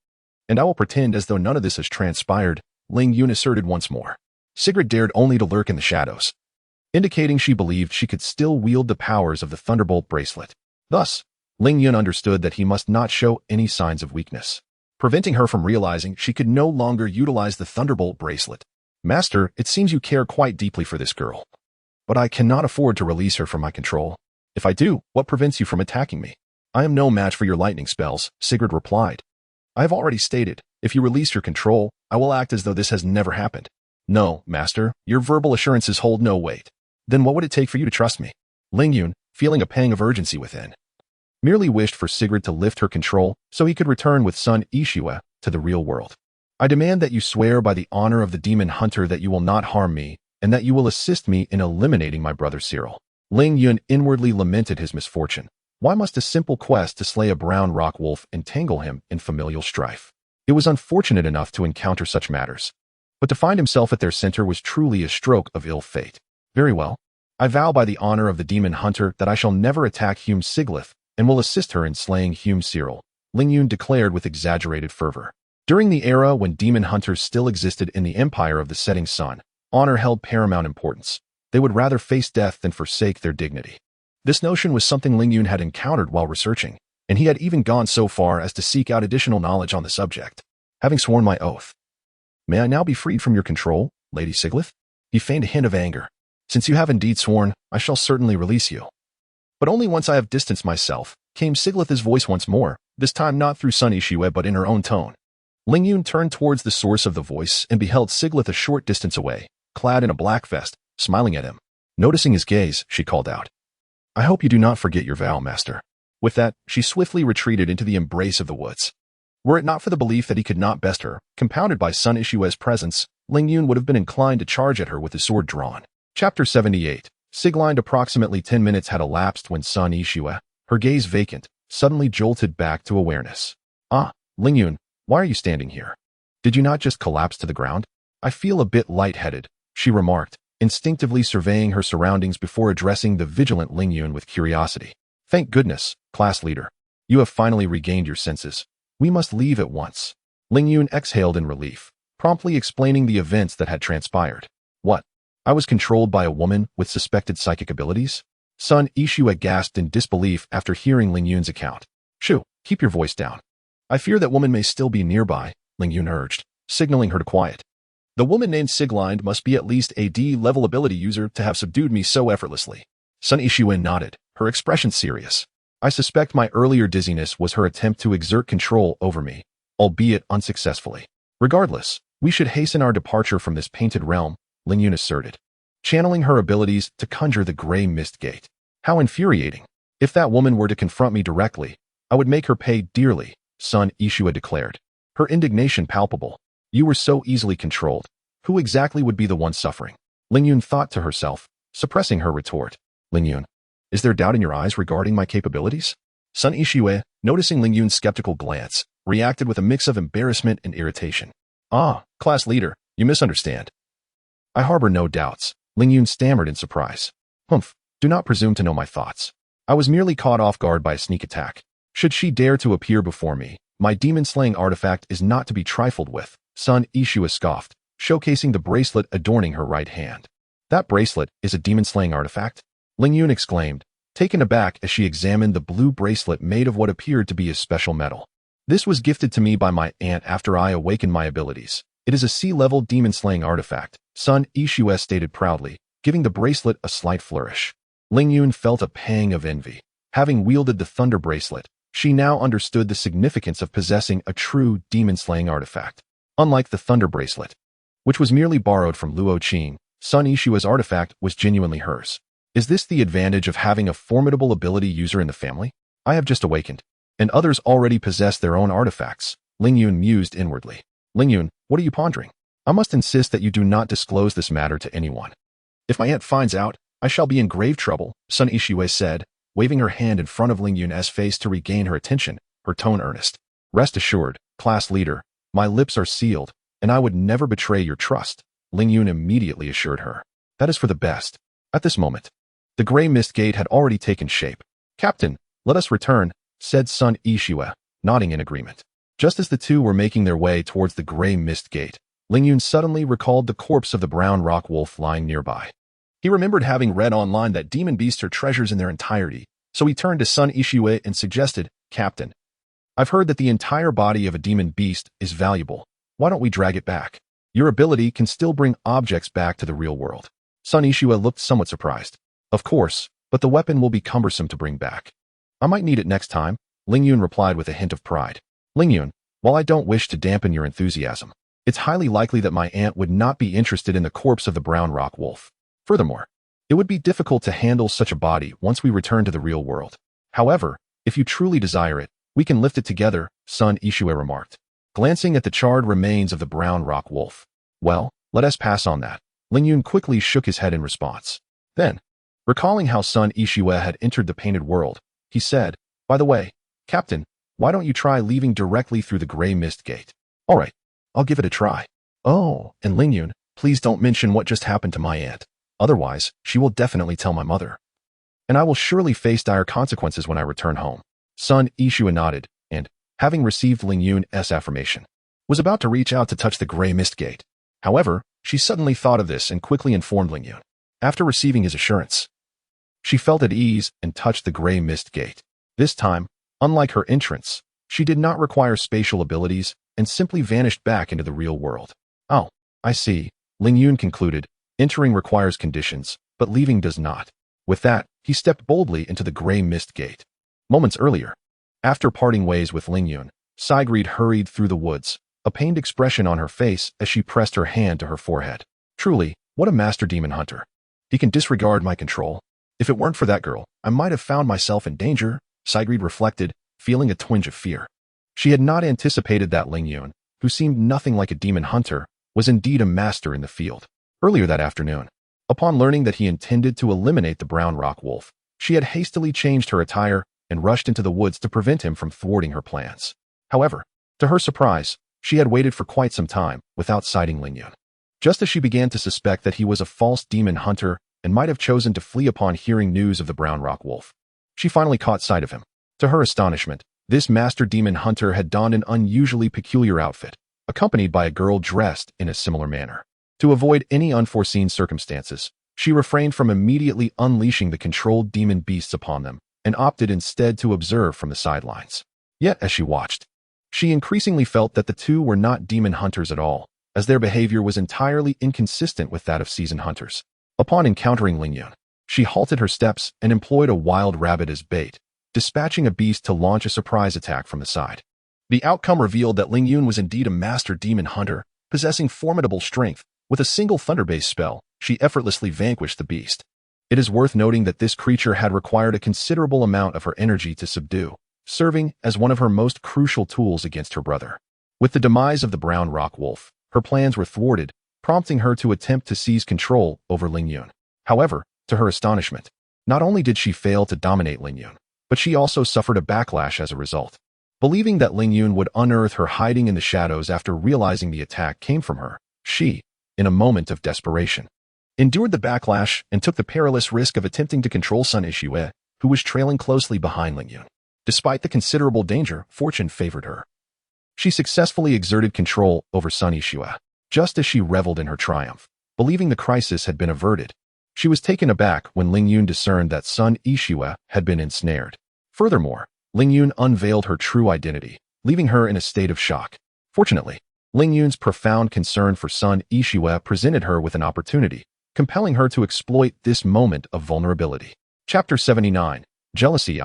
And I will pretend as though none of this has transpired," Ling Yun asserted once more. Sigrid dared only to lurk in the shadows, indicating she believed she could still wield the powers of the Thunderbolt bracelet. Thus, Ling Yun understood that he must not show any signs of weakness, preventing her from realizing she could no longer utilize the Thunderbolt bracelet. "Master, it seems you care quite deeply for this girl. But I cannot afford to release her from my control. If I do, what prevents you from attacking me?" "I am no match for your lightning spells," Sigrid replied. "I have already stated, if you release your control, I will act as though this has never happened." "No, Master, your verbal assurances hold no weight." "Then what would it take for you to trust me?" Ling Yun, feeling a pang of urgency within, merely wished for Sigrid to lift her control so he could return with Sun Yixue to the real world. "I demand that you swear by the honor of the Demon Hunter that you will not harm me and that you will assist me in eliminating my brother Cyril." Ling Yun inwardly lamented his misfortune. Why must a simple quest to slay a brown rock wolf entangle him in familial strife? It was unfortunate enough to encounter such matters, but to find himself at their center was truly a stroke of ill fate. "Very well. I vow by the honor of the Demon Hunter that I shall never attack Hume Siglith and will assist her in slaying Hume Cyril," Ling Yun declared with exaggerated fervor. During the era when demon hunters still existed in the empire of the setting sun, honor held paramount importance. They would rather face death than forsake their dignity. This notion was something Ling Yun had encountered while researching, and he had even gone so far as to seek out additional knowledge on the subject. "Having sworn my oath, may I now be freed from your control, Lady Siglith?" He feigned a hint of anger. "Since you have indeed sworn, I shall certainly release you. But only once I have distanced myself," came Siglith's voice once more, this time not through Sun Yixue but in her own tone. Ling Yun turned towards the source of the voice and beheld Siglith a short distance away, clad in a black vest, smiling at him. Noticing his gaze, she called out, "I hope you do not forget your vow, master." With that, she swiftly retreated into the embrace of the woods. Were it not for the belief that he could not best her, compounded by Sun Ishue's presence, Ling Yun would have been inclined to charge at her with his sword drawn. Chapter 78. Siglined. Approximately 10 minutes had elapsed when Sun Ishue, her gaze vacant, suddenly jolted back to awareness. "Ah, Ling Yun, why are you standing here? Did you not just collapse to the ground?" "I feel a bit lightheaded," she remarked, instinctively surveying her surroundings before addressing the vigilant Ling Yun with curiosity. "Thank goodness, class leader. You have finally regained your senses. We must leave at once." Ling Yun exhaled in relief, promptly explaining the events that had transpired. "What? I was controlled by a woman with suspected psychic abilities?" Sun Ishue gasped in disbelief after hearing Ling Yun's account. "Shoo, keep your voice down. I fear that woman may still be nearby," Ling Yun urged, signaling her to quiet. "The woman named Siglined must be at least a D-level ability user to have subdued me so effortlessly." Sun Ishue nodded, her expression serious. "I suspect my earlier dizziness was her attempt to exert control over me, albeit unsuccessfully. Regardless, we should hasten our departure from this painted realm," Ling Yun asserted, channeling her abilities to conjure the gray mist gate. "How infuriating. If that woman were to confront me directly, I would make her pay dearly," Sun Ishue declared, her indignation palpable. "You were so easily controlled. Who exactly would be the one suffering?" Ling Yun thought to herself, suppressing her retort. "Ling Yun, is there doubt in your eyes regarding my capabilities?" Sun Ishue, noticing Ling Yun's skeptical glance, reacted with a mix of embarrassment and irritation. "Ah, class leader, you misunderstand. I harbor no doubts," Ling Yun stammered in surprise. "Humph, do not presume to know my thoughts. I was merely caught off guard by a sneak attack. Should she dare to appear before me, my demon-slaying artifact is not to be trifled with," Sun Ishue scoffed, showcasing the bracelet adorning her right hand. "That bracelet is a demon-slaying artifact?" Ling Yun exclaimed, taken aback as she examined the blue bracelet made of what appeared to be a special metal. "This was gifted to me by my aunt after I awakened my abilities. It is a C-level demon-slaying artifact," Sun Ishue stated proudly, giving the bracelet a slight flourish. Ling Yun felt a pang of envy. Having wielded the Thunder Bracelet, she now understood the significance of possessing a true demon-slaying artifact. Unlike the Thunder Bracelet, which was merely borrowed from Luo Qing, Sun Ishue's artifact was genuinely hers. Is this the advantage of having a formidable ability user in the family? I have just awakened, and others already possess their own artifacts, Ling Yun mused inwardly. Ling Yun, what are you pondering? I must insist that you do not disclose this matter to anyone. If my aunt finds out, I shall be in grave trouble, Sun Ishue said, waving her hand in front of Ling Yun's face to regain her attention, her tone earnest. Rest assured, class leader, my lips are sealed, and I would never betray your trust, Ling Yun immediately assured her. That is for the best. At this moment, the gray mist gate had already taken shape. Captain, let us return, said Sun Ishue, nodding in agreement. Just as the two were making their way towards the gray mist gate, Ling Yun suddenly recalled the corpse of the brown rock wolf lying nearby. He remembered having read online that demon beasts are treasures in their entirety, so he turned to Sun Ishue and suggested, Captain, I've heard that the entire body of a demon beast is valuable. Why don't we drag it back? Your ability can still bring objects back to the real world. Sun Ishue looked somewhat surprised. Of course, but the weapon will be cumbersome to bring back. I might need it next time, Ling Yun replied with a hint of pride. Ling Yun, while I don't wish to dampen your enthusiasm, it's highly likely that my aunt would not be interested in the corpse of the brown rock wolf. Furthermore, it would be difficult to handle such a body once we return to the real world. However, if you truly desire it, we can lift it together, Sun Ishue remarked, glancing at the charred remains of the brown rock wolf. Well, let us pass on that. Ling Yun quickly shook his head in response. Then, recalling how Sun Ishue had entered the painted world, he said, by the way, Captain, why don't you try leaving directly through the gray mist gate? All right, I'll give it a try. Oh, and Ling Yun, please don't mention what just happened to my aunt. Otherwise, she will definitely tell my mother. And I will surely face dire consequences when I return home. Sun Ishue nodded, and, having received Ling Yun's affirmation, was about to reach out to touch the gray mist gate. However, she suddenly thought of this and quickly informed Ling Yun. After receiving his assurance, she felt at ease and touched the gray mist gate. This time, unlike her entrance, she did not require spatial abilities and simply vanished back into the real world. Oh, I see, Ling Yun concluded. Entering requires conditions, but leaving does not. With that, he stepped boldly into the gray mist gate. Moments earlier, after parting ways with Ling Yun, Sigrid hurried through the woods, a pained expression on her face as she pressed her hand to her forehead. Truly, what a master demon hunter. He can disregard my control. If it weren't for that girl, I might have found myself in danger, Sigrid reflected, feeling a twinge of fear. She had not anticipated that Ling Yun, who seemed nothing like a demon hunter, was indeed a master in the field. Earlier that afternoon, upon learning that he intended to eliminate the brown rock wolf, she had hastily changed her attire and rushed into the woods to prevent him from thwarting her plans. However, to her surprise, she had waited for quite some time without sighting Ling Yun. Just as she began to suspect that he was a false demon hunter and might have chosen to flee upon hearing news of the brown rock wolf, she finally caught sight of him. To her astonishment, this master demon hunter had donned an unusually peculiar outfit, accompanied by a girl dressed in a similar manner. To avoid any unforeseen circumstances, she refrained from immediately unleashing the controlled demon beasts upon them and opted instead to observe from the sidelines. Yet, as she watched, she increasingly felt that the two were not demon hunters at all, as their behavior was entirely inconsistent with that of seasoned hunters. Upon encountering Ling Yun, she halted her steps and employed a wild rabbit as bait, dispatching a beast to launch a surprise attack from the side. The outcome revealed that Ling Yun was indeed a master demon hunter, possessing formidable strength. With a single thunder-based spell, she effortlessly vanquished the beast. It is worth noting that this creature had required a considerable amount of her energy to subdue, serving as one of her most crucial tools against her brother. With the demise of the brown rock wolf, her plans were thwarted, prompting her to attempt to seize control over Ling Yun. However, to her astonishment, not only did she fail to dominate Ling Yun, but she also suffered a backlash as a result. Believing that Ling Yun would unearth her hiding in the shadows after realizing the attack came from her, she, in a moment of desperation, endured the backlash and took the perilous risk of attempting to control Sun Yixue, who was trailing closely behind Ling Yun. Despite the considerable danger, fortune favored her. She successfully exerted control over Sun Yixue. Just as she reveled in her triumph, believing the crisis had been averted, she was taken aback when Ling Yun discerned that Sun Yixue had been ensnared. Furthermore, Ling Yun unveiled her true identity, leaving her in a state of shock. Fortunately, Ling Yun's profound concern for Sun Yixue presented her with an opportunity, compelling her to exploit this moment of vulnerability. Chapter 79. Jealousy.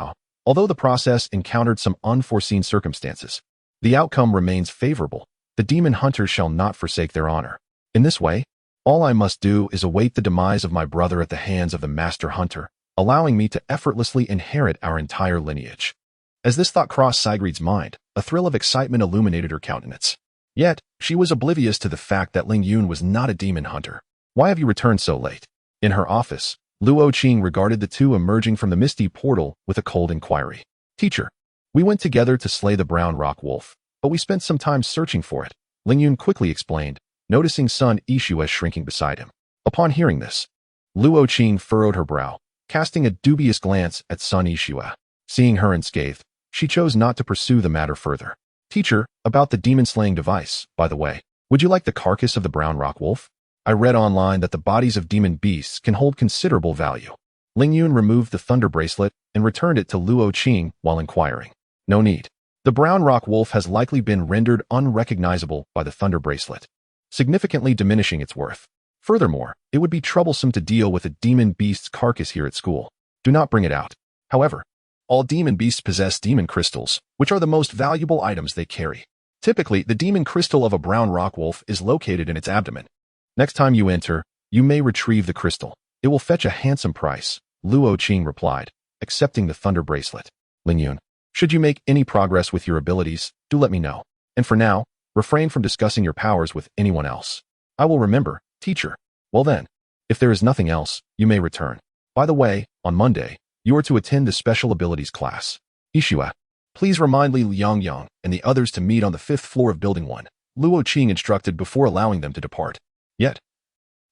Although the process encountered some unforeseen circumstances, the outcome remains favorable. The demon hunters shall not forsake their honor. In this way, all I must do is await the demise of my brother at the hands of the master hunter, allowing me to effortlessly inherit our entire lineage. As this thought crossed Sigrid's mind, a thrill of excitement illuminated her countenance. Yet, she was oblivious to the fact that Ling Yun was not a demon hunter. Why have you returned so late? In her office, Luo Qing regarded the two emerging from the misty portal with a cold inquiry. Teacher, we went together to slay the brown rock wolf, but we spent some time searching for it, Ling Yun quickly explained, noticing Sun Yixue shrinking beside him. Upon hearing this, Luo Qing furrowed her brow, casting a dubious glance at Sun Yixue. Seeing her unscathed, she chose not to pursue the matter further. Teacher, about the demon-slaying device, by the way, would you like the carcass of the brown rock wolf? I read online that the bodies of demon beasts can hold considerable value. Ling Yun removed the thunder bracelet and returned it to Luo Qing while inquiring. No need. The brown rock wolf has likely been rendered unrecognizable by the thunder bracelet, significantly diminishing its worth. Furthermore, it would be troublesome to deal with a demon beast's carcass here at school. Do not bring it out. However, all demon beasts possess demon crystals, which are the most valuable items they carry. Typically, the demon crystal of a brown rock wolf is located in its abdomen. Next time you enter, you may retrieve the crystal. It will fetch a handsome price, Luo Qing replied, accepting the thunder bracelet. Ling Yun, should you make any progress with your abilities, do let me know. And for now, refrain from discussing your powers with anyone else. I will remember, teacher. Well then, if there is nothing else, you may return. By the way, on Monday, you are to attend the special abilities class. Yixue, please remind Li Yangyang and the others to meet on the 5th floor of Building 1, Luo Qing instructed before allowing them to depart. Yet,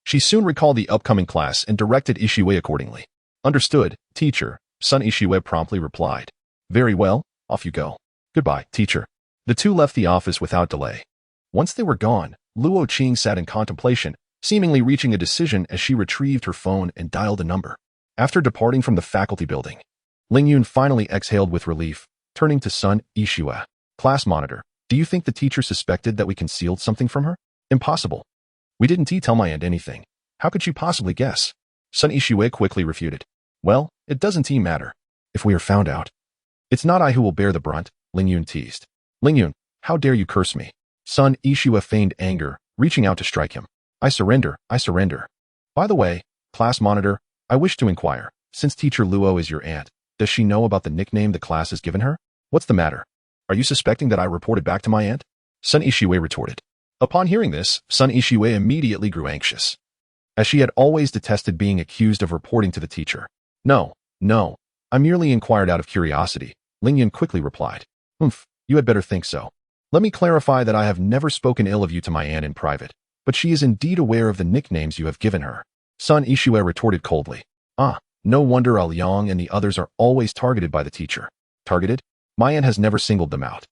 she soon recalled the upcoming class and directed Yixue accordingly. Understood, teacher, Sun Yixue promptly replied. Very well, off you go. Goodbye, teacher. The two left the office without delay. Once they were gone, Luo Qing sat in contemplation, seemingly reaching a decision as she retrieved her phone and dialed a number. After departing from the faculty building, Ling Yun finally exhaled with relief, turning to Sun Yixue. Class monitor, do you think the teacher suspected that we concealed something from her? Impossible. We didn't tell my aunt anything. How could she possibly guess? Sun Yixue quickly refuted. Well, it doesn't matter. If we are found out, it's not I who will bear the brunt, Ling Yun teased. Ling Yun, how dare you curse me? Sun Ishua feigned anger, reaching out to strike him. I surrender, I surrender. By the way, class monitor, I wish to inquire, since teacher Luo is your aunt, does she know about the nickname the class has given her? What's the matter? Are you suspecting that I reported back to my aunt? Sun Ishua retorted. Upon hearing this, Sun Ishua immediately grew anxious, as she had always detested being accused of reporting to the teacher. No, I merely inquired out of curiosity, Ling Yun quickly replied. You had better think so. Let me clarify that I have never spoken ill of you to my aunt in private, but she is indeed aware of the nicknames you have given her. Sun Ishua retorted coldly. No wonder Liang and the others are always targeted by the teacher. Targeted? My aunt has never singled them out.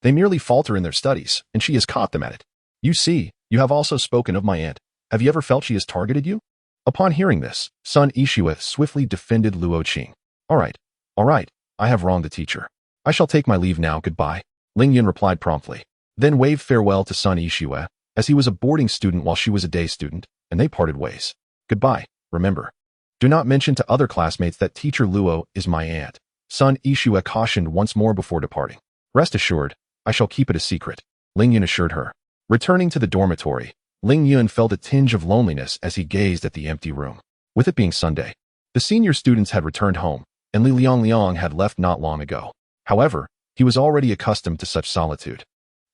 They merely falter in their studies, and she has caught them at it. You see, you have also spoken of my aunt. Have you ever felt she has targeted you? Upon hearing this, Sun Ishua swiftly defended Luo Qing. All right, I have wronged the teacher. I shall take my leave now, goodbye. Ling Yun replied promptly, then waved farewell to Sun Ishua, as he was a boarding student while she was a day student, and they parted ways. Goodbye, remember. Do not mention to other classmates that teacher Luo is my aunt. Sun Ishua cautioned once more before departing. Rest assured, I shall keep it a secret, Ling Yun assured her. Returning to the dormitory, Ling Yun felt a tinge of loneliness as he gazed at the empty room. With it being Sunday, the senior students had returned home, and Li Liang had left not long ago. However, he was already accustomed to such solitude.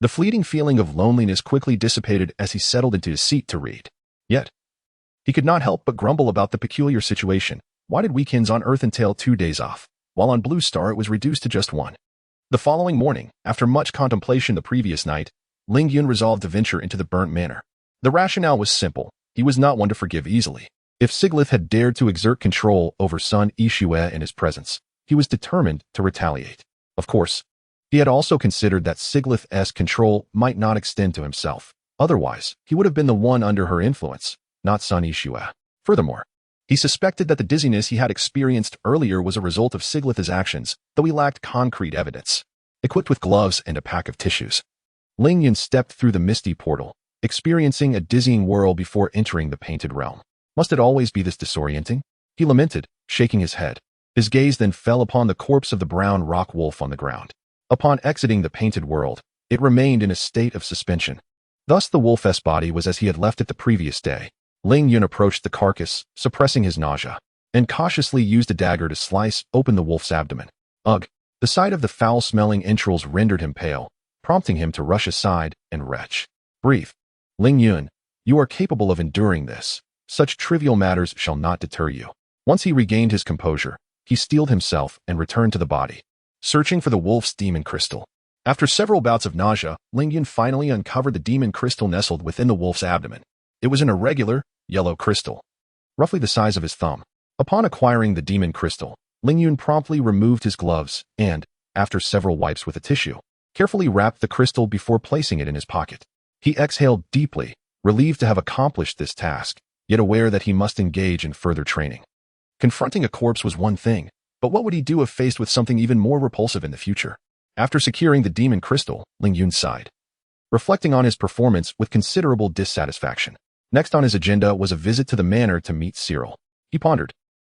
The fleeting feeling of loneliness quickly dissipated as he settled into his seat to read. Yet, he could not help but grumble about the peculiar situation. Why did weekends on Earth entail 2 days off, while on Blue Star it was reduced to just 1? The following morning, after much contemplation the previous night, Ling Yun resolved to venture into the burnt manor. The rationale was simple. He was not one to forgive easily. If Siglith had dared to exert control over Sun Ishua in his presence, he was determined to retaliate. Of course, he had also considered that Siglith's control might not extend to himself. Otherwise, he would have been the one under her influence, not Sun Ishua. Furthermore, he suspected that the dizziness he had experienced earlier was a result of Siglith's actions, though he lacked concrete evidence. Equipped with gloves and a pack of tissues, Ling Yun stepped through the misty portal, experiencing a dizzying whirl before entering the painted realm. Must it always be this disorienting? He lamented, shaking his head. His gaze then fell upon the corpse of the brown rock wolf on the ground. Upon exiting the painted world, it remained in a state of suspension. Thus the wolf's body was as he had left it the previous day. Ling Yun approached the carcass, suppressing his nausea, and cautiously used a dagger to slice open the wolf's abdomen. Ugh! The sight of the foul-smelling entrails rendered him pale, prompting him to rush aside and retch. Breathe. Ling Yun, you are capable of enduring this. Such trivial matters shall not deter you. Once he regained his composure, he steeled himself and returned to the body, searching for the wolf's demon crystal. After several bouts of nausea, Ling Yun finally uncovered the demon crystal nestled within the wolf's abdomen. It was an irregular, yellow crystal, roughly the size of his thumb. Upon acquiring the demon crystal, Ling Yun promptly removed his gloves and, after several wipes with a tissue, carefully wrapped the crystal before placing it in his pocket. He exhaled deeply, relieved to have accomplished this task, yet aware that he must engage in further training. Confronting a corpse was one thing, but what would he do if faced with something even more repulsive in the future? After securing the demon crystal, Ling Yun sighed, reflecting on his performance with considerable dissatisfaction. Next on his agenda was a visit to the manor to meet Cyril. He pondered,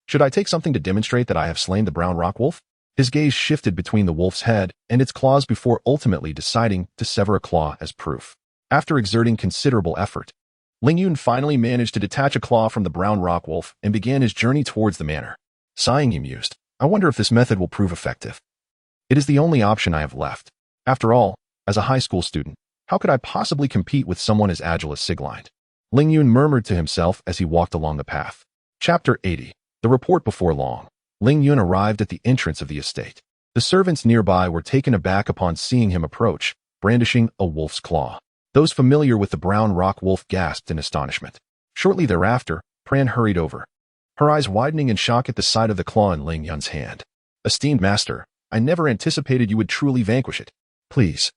should I take something to demonstrate that I have slain the brown rock wolf? His gaze shifted between the wolf's head and its claws before ultimately deciding to sever a claw as proof. After exerting considerable effort, Ling Yun finally managed to detach a claw from the brown rock wolf and began his journey towards the manor. Sighing, he mused, I wonder if this method will prove effective. It is the only option I have left. After all, as a high school student, how could I possibly compete with someone as agile as Siglind? Ling Yun murmured to himself as he walked along the path. Chapter 80. The report before long. Ling Yun arrived at the entrance of the estate. The servants nearby were taken aback upon seeing him approach, brandishing a wolf's claw. Those familiar with the brown rock wolf gasped in astonishment. Shortly thereafter, Pran hurried over, her eyes widening in shock at the sight of the claw in Ling Yun's hand. Esteemed master, I never anticipated you would truly vanquish it. Please,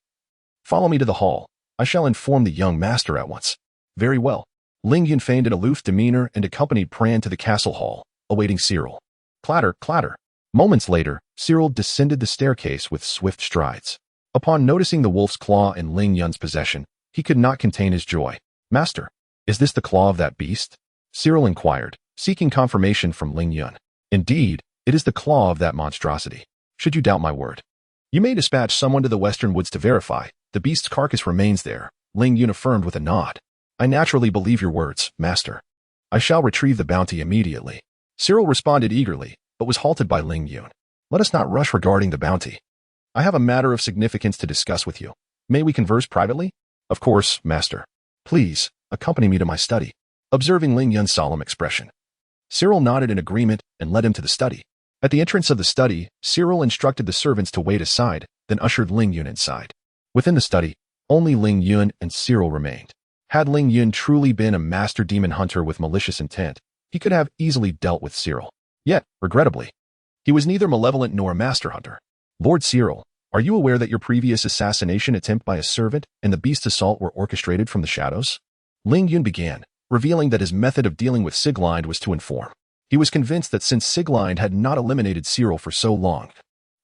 follow me to the hall. I shall inform the young master at once. Very well. Ling Yun feigned an aloof demeanor and accompanied Pran to the castle hall, awaiting Cyril. Clatter, clatter. Moments later, Cyril descended the staircase with swift strides. Upon noticing the wolf's claw in Ling Yun's possession, he could not contain his joy. Master, is this the claw of that beast? Cyril inquired, seeking confirmation from Ling Yun. Indeed, it is the claw of that monstrosity. Should you doubt my word, you may dispatch someone to the western woods to verify, The beast's carcass remains there, Ling Yun affirmed with a nod. I naturally believe your words, master. I shall retrieve the bounty immediately. Cyril responded eagerly, but was halted by Ling Yun. Let us not rush regarding the bounty. I have a matter of significance to discuss with you. May we converse privately? Of course, master. Please, accompany me to my study. Observing Ling Yun's solemn expression, Cyril nodded in agreement and led him to the study. At the entrance of the study, Cyril instructed the servants to wait aside, then ushered Ling Yun inside. Within the study, only Ling Yun and Cyril remained. Had Ling Yun truly been a master demon hunter with malicious intent, he could have easily dealt with Cyril. Yet, regrettably, he was neither malevolent nor a master hunter. Lord Cyril, are you aware that your previous assassination attempt by a servant and the beast's assault were orchestrated from the shadows? Ling Yun began, revealing that his method of dealing with Sieglind was to inform. He was convinced that since Sieglind had not eliminated Cyril for so long,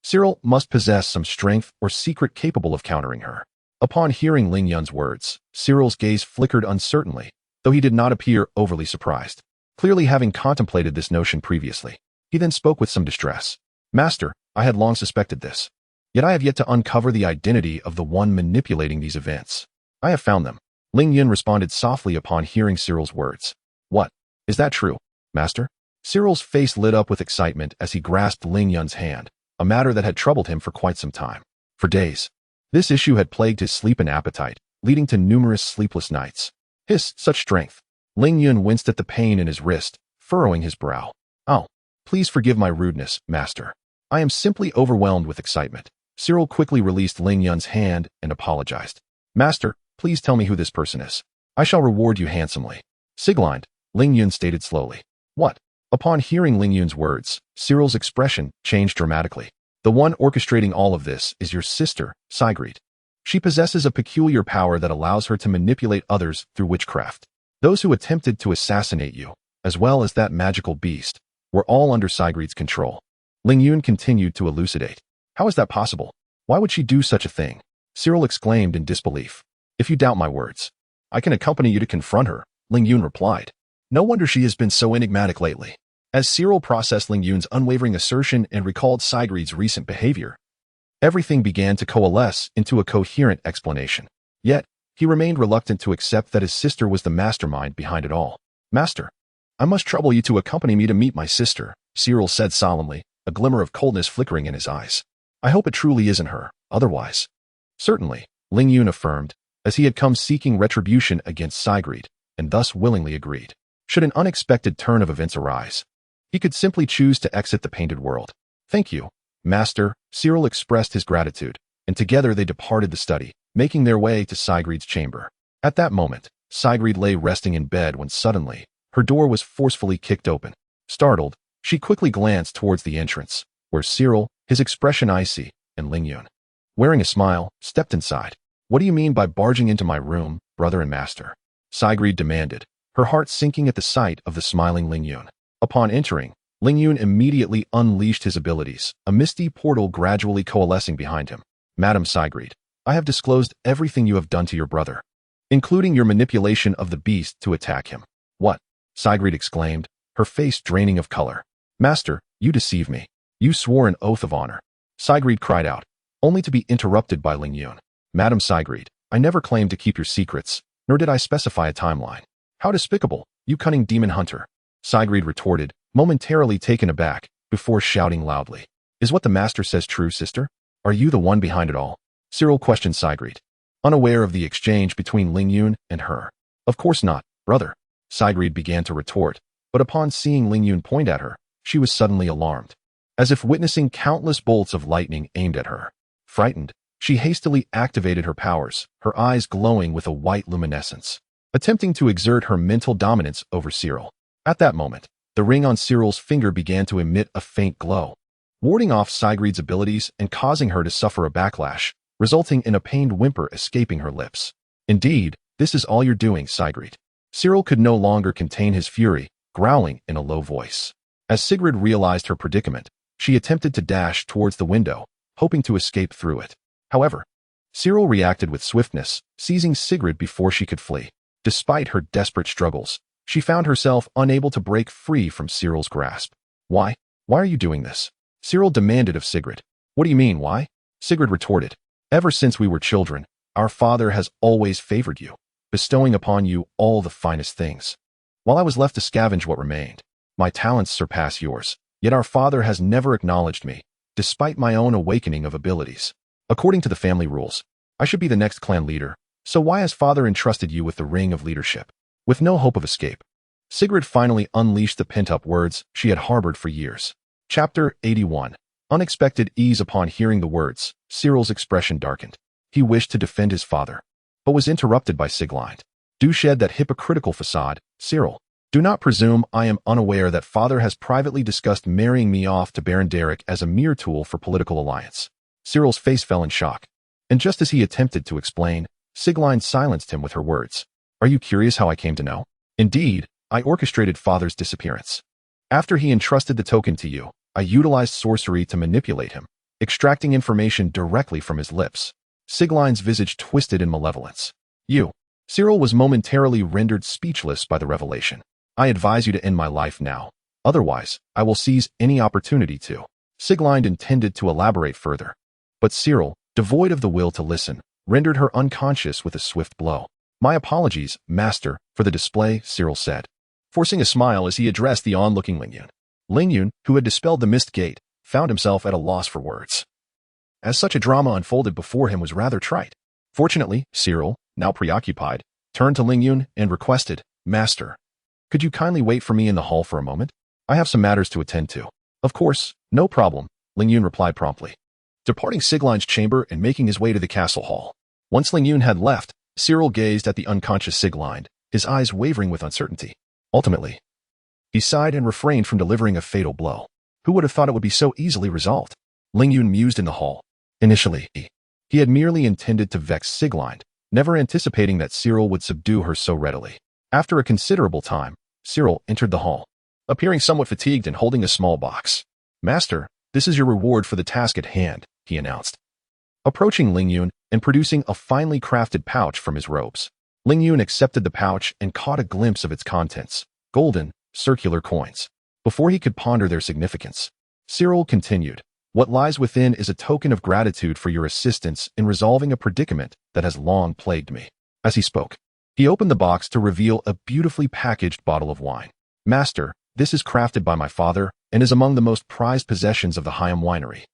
Cyril must possess some strength or secret capable of countering her. Upon hearing Ling Yun's words, Cyril's gaze flickered uncertainly, though he did not appear overly surprised, clearly having contemplated this notion previously. He then spoke with some distress. Master, I had long suspected this. Yet I have yet to uncover the identity of the one manipulating these events. I have found them. Ling Yun responded softly upon hearing Cyril's words. What? Is that true, master? Cyril's face lit up with excitement as he grasped Ling Yun's hand, a matter that had troubled him for quite some time. For days, this issue had plagued his sleep and appetite, leading to numerous sleepless nights. Such strength. Ling Yun winced at the pain in his wrist, furrowing his brow. Oh, please forgive my rudeness, master. I am simply overwhelmed with excitement. Cyril quickly released Ling Yun's hand and apologized. Master, please tell me who this person is. I shall reward you handsomely. Sieglind, Ling Yun stated slowly. What? Upon hearing Ling Yun's words, Cyril's expression changed dramatically. The one orchestrating all of this is your sister, Sigrid. She possesses a peculiar power that allows her to manipulate others through witchcraft. Those who attempted to assassinate you, as well as that magical beast, were all under Sigrid's control. Ling Yun continued to elucidate. How is that possible? Why would she do such a thing? Cyril exclaimed in disbelief. If you doubt my words, I can accompany you to confront her, Ling Yun replied. No wonder she has been so enigmatic lately. As Cyril processed Ling Yun's unwavering assertion and recalled Sigrid's recent behavior, everything began to coalesce into a coherent explanation. Yet, he remained reluctant to accept that his sister was the mastermind behind it all. Master, I must trouble you to accompany me to meet my sister, Cyril said solemnly, a glimmer of coldness flickering in his eyes. I hope it truly isn't her, otherwise. Certainly, Ling Yun affirmed, as he had come seeking retribution against Sigrid, and thus willingly agreed. Should an unexpected turn of events arise, he could simply choose to exit the painted world. Thank you, master, Cyril expressed his gratitude, and together they departed the study, making their way to Sigrid's chamber. At that moment, Sigrid lay resting in bed when suddenly, her door was forcefully kicked open. Startled, she quickly glanced towards the entrance, where Cyril, his expression icy, and Ling Yun, wearing a smile, stepped inside. What do you mean by barging into my room, brother and master? Sigrid demanded, her heart sinking at the sight of the smiling Ling Yun. Upon entering, Ling Yun immediately unleashed his abilities, a misty portal gradually coalescing behind him. Madam Sigrid, I have disclosed everything you have done to your brother, including your manipulation of the beast to attack him. What? Sigrid exclaimed, her face draining of color. Master, you deceive me. You swore an oath of honor. Sigrid cried out, only to be interrupted by Ling Yun. Madam Sigrid, I never claimed to keep your secrets, nor did I specify a timeline. How despicable, you cunning demon hunter. Sigrid retorted, momentarily taken aback, before shouting loudly. Is what the master says true, sister? Are you the one behind it all? Cyril questioned Sigrid, unaware of the exchange between Ling Yun and her. Of course not, brother. Sigrid began to retort, but upon seeing Ling Yun point at her, she was suddenly alarmed, as if witnessing countless bolts of lightning aimed at her. Frightened, she hastily activated her powers, her eyes glowing with a white luminescence, attempting to exert her mental dominance over Cyril. At that moment, the ring on Cyril's finger began to emit a faint glow, warding off Sigrid's abilities and causing her to suffer a backlash, resulting in a pained whimper escaping her lips. Indeed, this is all you're doing, Sigrid. Cyril could no longer contain his fury, growling in a low voice. As Sigrid realized her predicament, she attempted to dash towards the window, hoping to escape through it. However, Cyril reacted with swiftness, seizing Sigrid before she could flee. Despite her desperate struggles, she found herself unable to break free from Cyril's grasp. Why? Why are you doing this? Cyril demanded of Sigrid. What do you mean, why? Sigrid retorted. Ever since we were children, Our father has always favored you, bestowing upon you all the finest things. While I was left to scavenge what remained, my talents surpass yours, yet our father has never acknowledged me, despite my own awakening of abilities. According to the family rules, I should be the next clan leader, so why has father entrusted you with the ring of leadership? With no hope of escape, Sigrid finally unleashed the pent-up words she had harbored for years. Chapter 81. Unexpected ease. Upon hearing the words, Cyril's expression darkened. He wished to defend his father, but was interrupted by Sigrid. Do shed that hypocritical facade, Cyril. Do not presume I am unaware that father has privately discussed marrying me off to Baron Derek as a mere tool for political alliance. Cyril's face fell in shock, and just as he attempted to explain, Sigrid silenced him with her words. Are you curious how I came to know? Indeed, I orchestrated father's disappearance. After he entrusted the token to you, I utilized sorcery to manipulate him, extracting information directly from his lips. Sigrid's visage twisted in malevolence. You. Cyril was momentarily rendered speechless by the revelation. I advise you to end my life now. Otherwise, I will seize any opportunity to. Sigrid intended to elaborate further, but Cyril, devoid of the will to listen, rendered her unconscious with a swift blow. My apologies, master, for the display, Cyril said, forcing a smile as he addressed the onlooking Ling Yun. Ling Yun, who had dispelled the mist gate, found himself at a loss for words. As such a drama unfolded before him was rather trite. Fortunately, Cyril, now preoccupied, turned to Ling Yun and requested, Master, could you kindly wait for me in the hall for a moment? I have some matters to attend to. Of course, no problem, Ling Yun replied promptly, departing Sigrid's chamber and making his way to the castle hall. Once Ling Yun had left, Cyril gazed at the unconscious Sigrid, his eyes wavering with uncertainty. Ultimately, he sighed and refrained from delivering a fatal blow. Who would have thought it would be so easily resolved? Ling Yun mused in the hall. Initially, he had merely intended to vex Sigrid, never anticipating that Cyril would subdue her so readily. After a considerable time, Cyril entered the hall, appearing somewhat fatigued and holding a small box. Master, this is your reward for the task at hand, he announced, approaching Ling Yun and producing a finely crafted pouch from his robes. Ling Yun accepted the pouch and caught a glimpse of its contents, golden, circular coins. Before he could ponder their significance, Cyril continued, what lies within is a token of gratitude for your assistance in resolving a predicament that has long plagued me. As he spoke, he opened the box to reveal a beautifully packaged bottle of wine. Master, this is crafted by my father and is among the most prized possessions of the Hyam winery.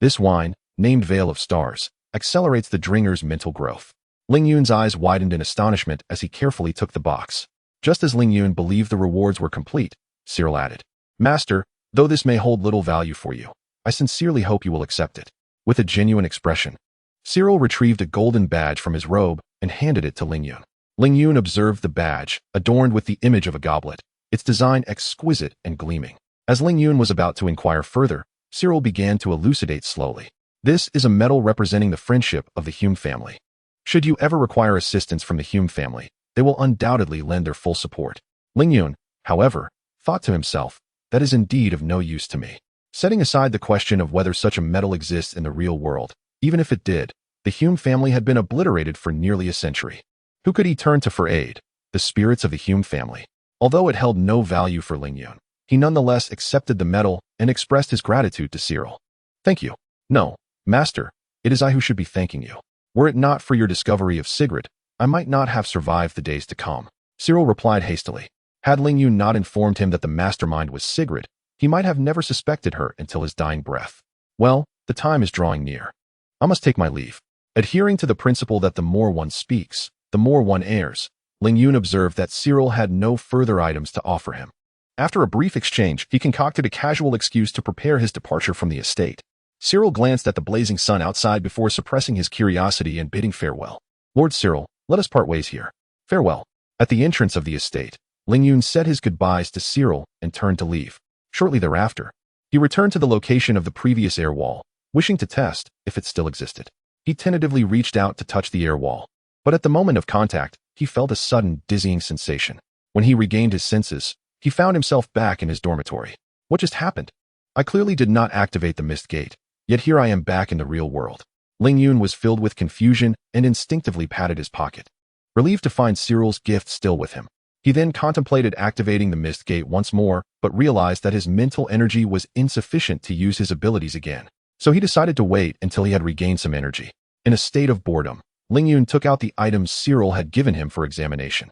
This wine, named Veil of Stars, accelerates the drinker's mental growth. Ling Yun's eyes widened in astonishment as he carefully took the box. Just as Ling Yun believed the rewards were complete, Cyril added, Master, though this may hold little value for you, I sincerely hope you will accept it. With a genuine expression, Cyril retrieved a golden badge from his robe and handed it to Ling Yun. Ling Yun observed the badge, adorned with the image of a goblet, its design exquisite and gleaming. As Ling Yun was about to inquire further, Cyril began to elucidate slowly. This is a medal representing the friendship of the Hume family. Should you ever require assistance from the Hume family, they will undoubtedly lend their full support. Ling Yun, however, thought to himself, that is indeed of no use to me. Setting aside the question of whether such a medal exists in the real world, even if it did, the Hume family had been obliterated for nearly a century. Who could he turn to for aid? The spirits of the Hume family. Although it held no value for Ling Yun, he nonetheless accepted the medal and expressed his gratitude to Cyril. Thank you. No, Master, it is I who should be thanking you. Were it not for your discovery of Sigrid, I might not have survived the days to come. Cyril replied hastily. Had Ling Yun not informed him that the mastermind was Sigrid, he might have never suspected her until his dying breath. Well, the time is drawing near. I must take my leave. Adhering to the principle that the more one speaks, the more one errs, Ling Yun observed that Cyril had no further items to offer him. After a brief exchange, he concocted a casual excuse to prepare his departure from the estate. Cyril glanced at the blazing sun outside before suppressing his curiosity and bidding farewell. Lord Cyril, let us part ways here. Farewell. At the entrance of the estate, Ling Yun said his goodbyes to Cyril and turned to leave. Shortly thereafter, he returned to the location of the previous air wall, wishing to test if it still existed. He tentatively reached out to touch the air wall, but at the moment of contact, he felt a sudden dizzying sensation. When he regained his senses, he found himself back in his dormitory. What just happened? I clearly did not activate the mist gate, yet here I am back in the real world. Ling Yun was filled with confusion and instinctively patted his pocket, relieved to find Cyril's gift still with him. He then contemplated activating the mist gate once more, but realized that his mental energy was insufficient to use his abilities again. So he decided to wait until he had regained some energy. In a state of boredom, Ling Yun took out the items Cyril had given him for examination.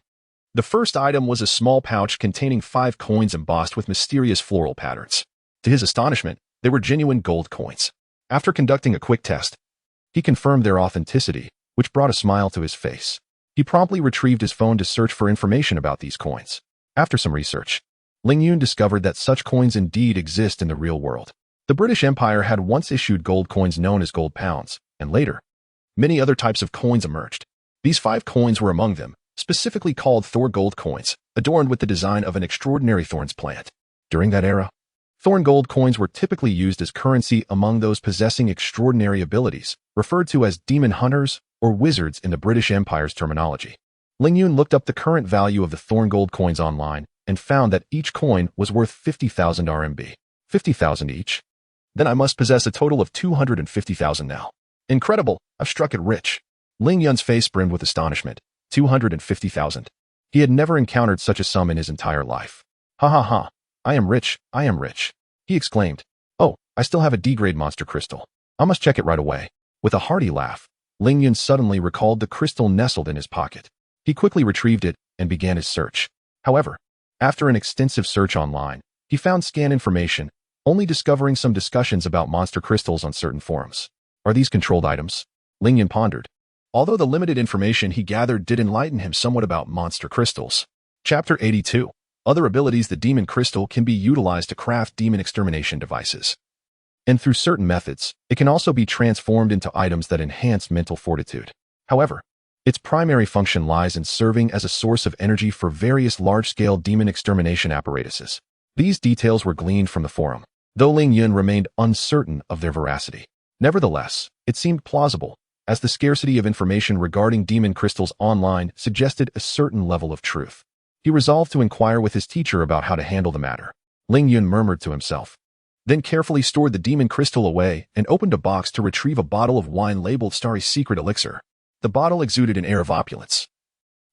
The first item was a small pouch containing 5 coins embossed with mysterious floral patterns. To his astonishment, they were genuine gold coins. After conducting a quick test, he confirmed their authenticity, which brought a smile to his face. He promptly retrieved his phone to search for information about these coins. After some research, Ling Yun discovered that such coins indeed exist in the real world. The British Empire had once issued gold coins known as gold pounds, and later, many other types of coins emerged. These 5 coins were among them, specifically called Thor gold coins, adorned with the design of an extraordinary thorns plant. During that era, thorn gold coins were typically used as currency among those possessing extraordinary abilities, referred to as demon hunters or wizards in the British Empire's terminology. Ling Yun looked up the current value of the thorn gold coins online and found that each coin was worth 50,000 RMB. 50,000 each? Then I must possess a total of 250,000 now. Incredible, I've struck it rich. Ling Yun's face brimmed with astonishment. 250,000. He had never encountered such a sum in his entire life. Ha ha ha, I am rich, he exclaimed. Oh, I still have a D-grade monster crystal. I must check it right away. With a hearty laugh, Ling Yun suddenly recalled the crystal nestled in his pocket. He quickly retrieved it and began his search. However, after an extensive search online, he found scant information, only discovering some discussions about monster crystals on certain forums. Are these controlled items? Ling Yun pondered. Although the limited information he gathered did enlighten him somewhat about monster crystals. Chapter 82. Other abilities. The demon crystal can be utilized to craft demon extermination devices. And through certain methods, it can also be transformed into items that enhance mental fortitude. However, its primary function lies in serving as a source of energy for various large-scale demon extermination apparatuses. These details were gleaned from the forum, though Ling Yun remained uncertain of their veracity. Nevertheless, it seemed plausible, as the scarcity of information regarding demon crystals online suggested a certain level of truth. He resolved to inquire with his teacher about how to handle the matter. Ling Yun murmured to himself, then carefully stored the demon crystal away and opened a box to retrieve a bottle of wine labeled Starry's Secret Elixir. The bottle exuded an air of opulence,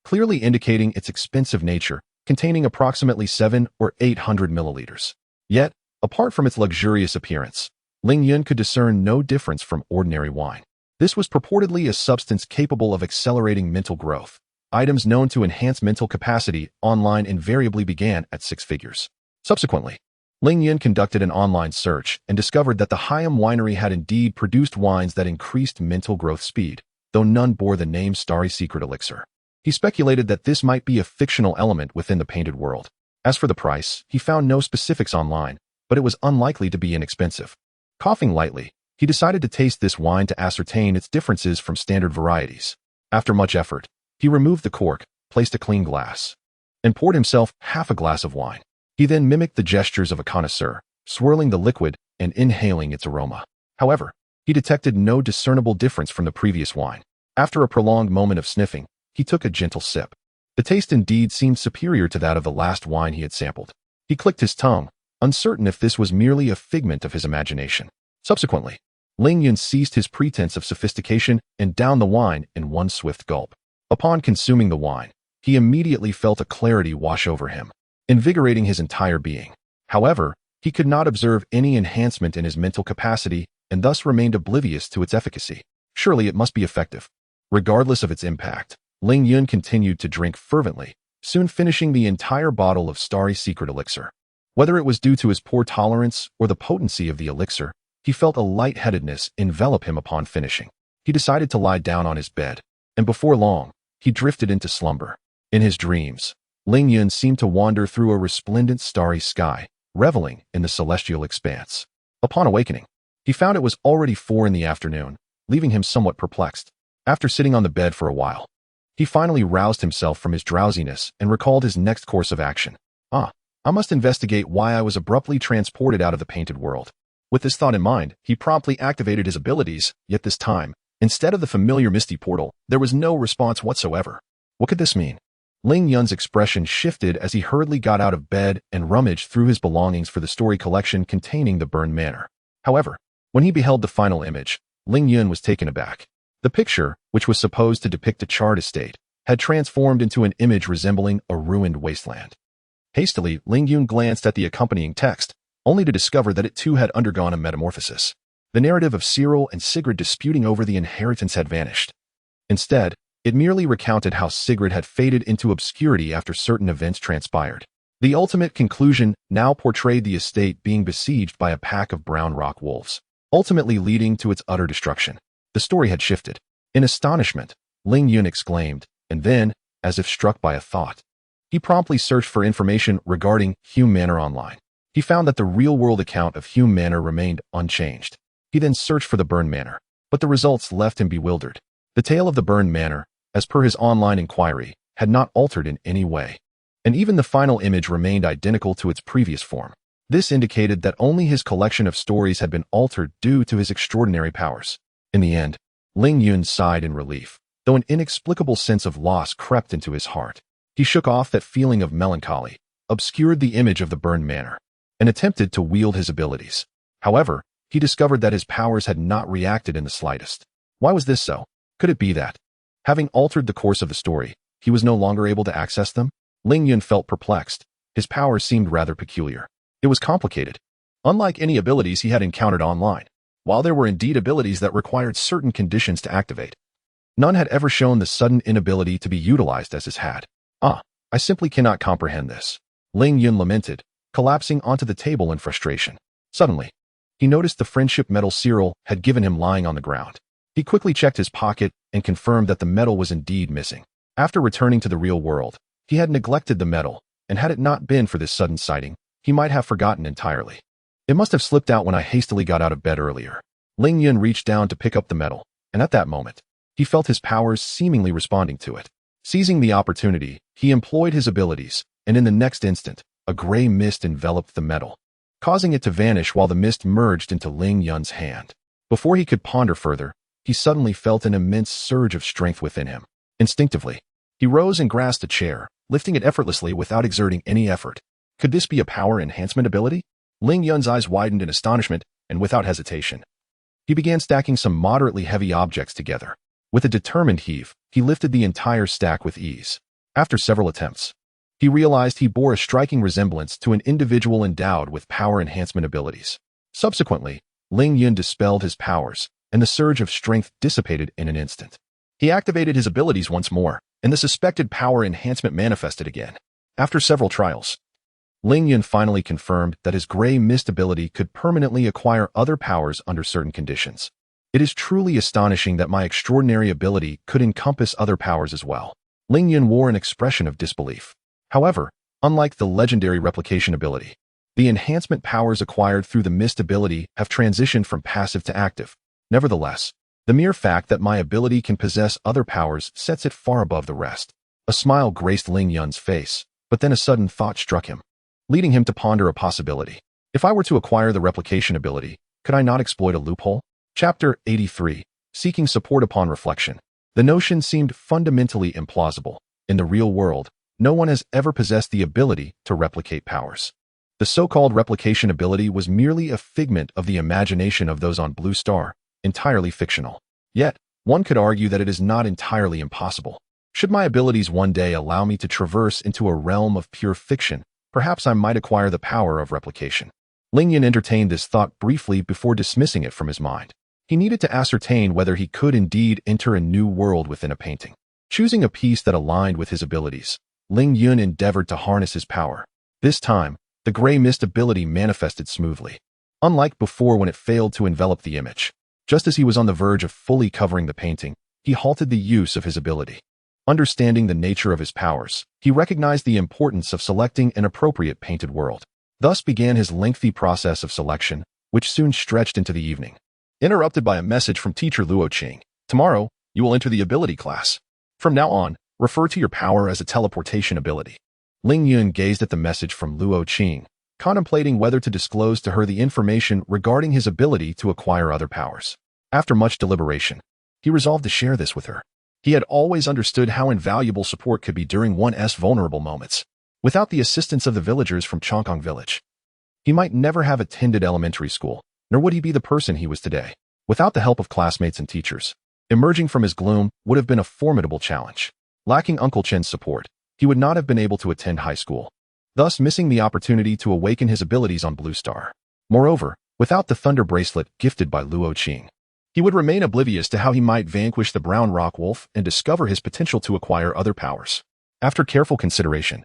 clearly indicating its expensive nature, containing approximately 700 or 800 milliliters. Yet, apart from its luxurious appearance, Ling Yun could discern no difference from ordinary wine. This was purportedly a substance capable of accelerating mental growth. Items known to enhance mental capacity online invariably began at 6 figures. Subsequently, Ling Yun conducted an online search and discovered that the Hyam winery had indeed produced wines that increased mental growth speed, though none bore the name Starry Secret Elixir. He speculated that this might be a fictional element within the painted world. As for the price, he found no specifics online, but it was unlikely to be inexpensive. Coughing lightly, he decided to taste this wine to ascertain its differences from standard varieties. After much effort, he removed the cork, placed a clean glass, and poured himself half a glass of wine. He then mimicked the gestures of a connoisseur, swirling the liquid and inhaling its aroma. However, he detected no discernible difference from the previous wine. After a prolonged moment of sniffing, he took a gentle sip. The taste indeed seemed superior to that of the last wine he had sampled. He clicked his tongue, uncertain if this was merely a figment of his imagination. Subsequently, Ling Yun ceased his pretense of sophistication and downed the wine in one swift gulp. Upon consuming the wine, he immediately felt a clarity wash over him, invigorating his entire being. However, he could not observe any enhancement in his mental capacity and thus remained oblivious to its efficacy. Surely it must be effective. Regardless of its impact, Ling Yun continued to drink fervently, soon finishing the entire bottle of Starry Secret Elixir. Whether it was due to his poor tolerance or the potency of the elixir, he felt a lightheadedness envelop him upon finishing. He decided to lie down on his bed, and before long, he drifted into slumber. In his dreams, Ling Yun seemed to wander through a resplendent starry sky, reveling in the celestial expanse. Upon awakening, he found it was already 4 in the afternoon, leaving him somewhat perplexed. After sitting on the bed for a while, he finally roused himself from his drowsiness and recalled his next course of action. I must investigate why I was abruptly transported out of the painted world. With this thought in mind, he promptly activated his abilities, yet this time, instead of the familiar misty portal, there was no response whatsoever. What could this mean? Ling Yun's expression shifted as he hurriedly got out of bed and rummaged through his belongings for the story collection containing the burned manor. However, when he beheld the final image, Ling Yun was taken aback. The picture, which was supposed to depict a charred estate, had transformed into an image resembling a ruined wasteland. Hastily, Ling Yun glanced at the accompanying text, only to discover that it too had undergone a metamorphosis. The narrative of Cyril and Sigrid disputing over the inheritance had vanished. Instead, it merely recounted how Sigrid had faded into obscurity after certain events transpired. The ultimate conclusion now portrayed the estate being besieged by a pack of brown rock wolves, ultimately leading to its utter destruction. The story had shifted. In astonishment, Ling Yun exclaimed, and then, as if struck by a thought, he promptly searched for information regarding Hume Manor online. He found that the real-world account of Hume Manor remained unchanged. He then searched for the burned manor, but the results left him bewildered. The tale of the burned manor, as per his online inquiry, had not altered in any way, and even the final image remained identical to its previous form. This indicated that only his collection of stories had been altered due to his extraordinary powers. In the end, Ling Yun sighed in relief, though an inexplicable sense of loss crept into his heart. He shook off that feeling of melancholy, obscured the image of the burned manor, and attempted to wield his abilities. However, he discovered that his powers had not reacted in the slightest. Why was this so? Could it be that, having altered the course of the story, he was no longer able to access them? Ling Yun felt perplexed. His powers seemed rather peculiar. It was complicated. Unlike any abilities he had encountered online, while there were indeed abilities that required certain conditions to activate, none had ever shown the sudden inability to be utilized as his had. I simply cannot comprehend this. Ling Yun lamented, collapsing onto the table in frustration. Suddenly, he noticed the friendship medal Cyril had given him lying on the ground. He quickly checked his pocket and confirmed that the medal was indeed missing. After returning to the real world, he had neglected the medal, and had it not been for this sudden sighting, he might have forgotten entirely. It must have slipped out when I hastily got out of bed earlier. Ling Yun reached down to pick up the medal, and at that moment, he felt his powers seemingly responding to it. Seizing the opportunity, he employed his abilities, and in the next instant, a gray mist enveloped the medal, causing it to vanish while the mist merged into Ling Yun's hand. Before he could ponder further, he suddenly felt an immense surge of strength within him. Instinctively, he rose and grasped a chair, lifting it effortlessly without exerting any effort. Could this be a power enhancement ability? Ling Yun's eyes widened in astonishment, and without hesitation, he began stacking some moderately heavy objects together. With a determined heave, he lifted the entire stack with ease. After several attempts, he realized he bore a striking resemblance to an individual endowed with power enhancement abilities. Subsequently, Ling Yun dispelled his powers, and the surge of strength dissipated in an instant. He activated his abilities once more, and the suspected power enhancement manifested again. After several trials, Ling Yun finally confirmed that his gray mist ability could permanently acquire other powers under certain conditions. It is truly astonishing that my extraordinary ability could encompass other powers as well. Ling Yun wore an expression of disbelief. However, unlike the legendary replication ability, the enhancement powers acquired through the mist ability have transitioned from passive to active. Nevertheless, the mere fact that my ability can possess other powers sets it far above the rest. A smile graced Ling Yun's face, but then a sudden thought struck him, leading him to ponder a possibility. If I were to acquire the replication ability, could I not exploit a loophole? Chapter 83. Seeking support upon reflection. The notion seemed fundamentally implausible. In the real world, no one has ever possessed the ability to replicate powers. The so-called replication ability was merely a figment of the imagination of those on Blue Star, entirely fictional. Yet, one could argue that it is not entirely impossible. Should my abilities one day allow me to traverse into a realm of pure fiction, perhaps I might acquire the power of replication. Ling Yun entertained this thought briefly before dismissing it from his mind. He needed to ascertain whether he could indeed enter a new world within a painting. Choosing a piece that aligned with his abilities, Ling Yun endeavored to harness his power. This time, the gray mist ability manifested smoothly, unlike before when it failed to envelop the image. Just as he was on the verge of fully covering the painting, he halted the use of his ability. Understanding the nature of his powers, he recognized the importance of selecting an appropriate painted world. Thus began his lengthy process of selection, which soon stretched into the evening. Interrupted by a message from teacher Luo Qing. Tomorrow, you will enter the ability class. From now on, refer to your power as a teleportation ability. Ling Yun gazed at the message from Luo Qing, contemplating whether to disclose to her the information regarding his ability to acquire other powers. After much deliberation, he resolved to share this with her. He had always understood how invaluable support could be during one's vulnerable moments. Without the assistance of the villagers from Chongkong Village, he might never have attended elementary school, nor would he be the person he was today. Without the help of classmates and teachers, emerging from his gloom would have been a formidable challenge. Lacking Uncle Chen's support, he would not have been able to attend high school, thus missing the opportunity to awaken his abilities on Blue Star. Moreover, without the thunder bracelet gifted by Luo Qing, He would remain oblivious to how he might vanquish the brown rock wolf and discover his potential to acquire other powers. After careful consideration,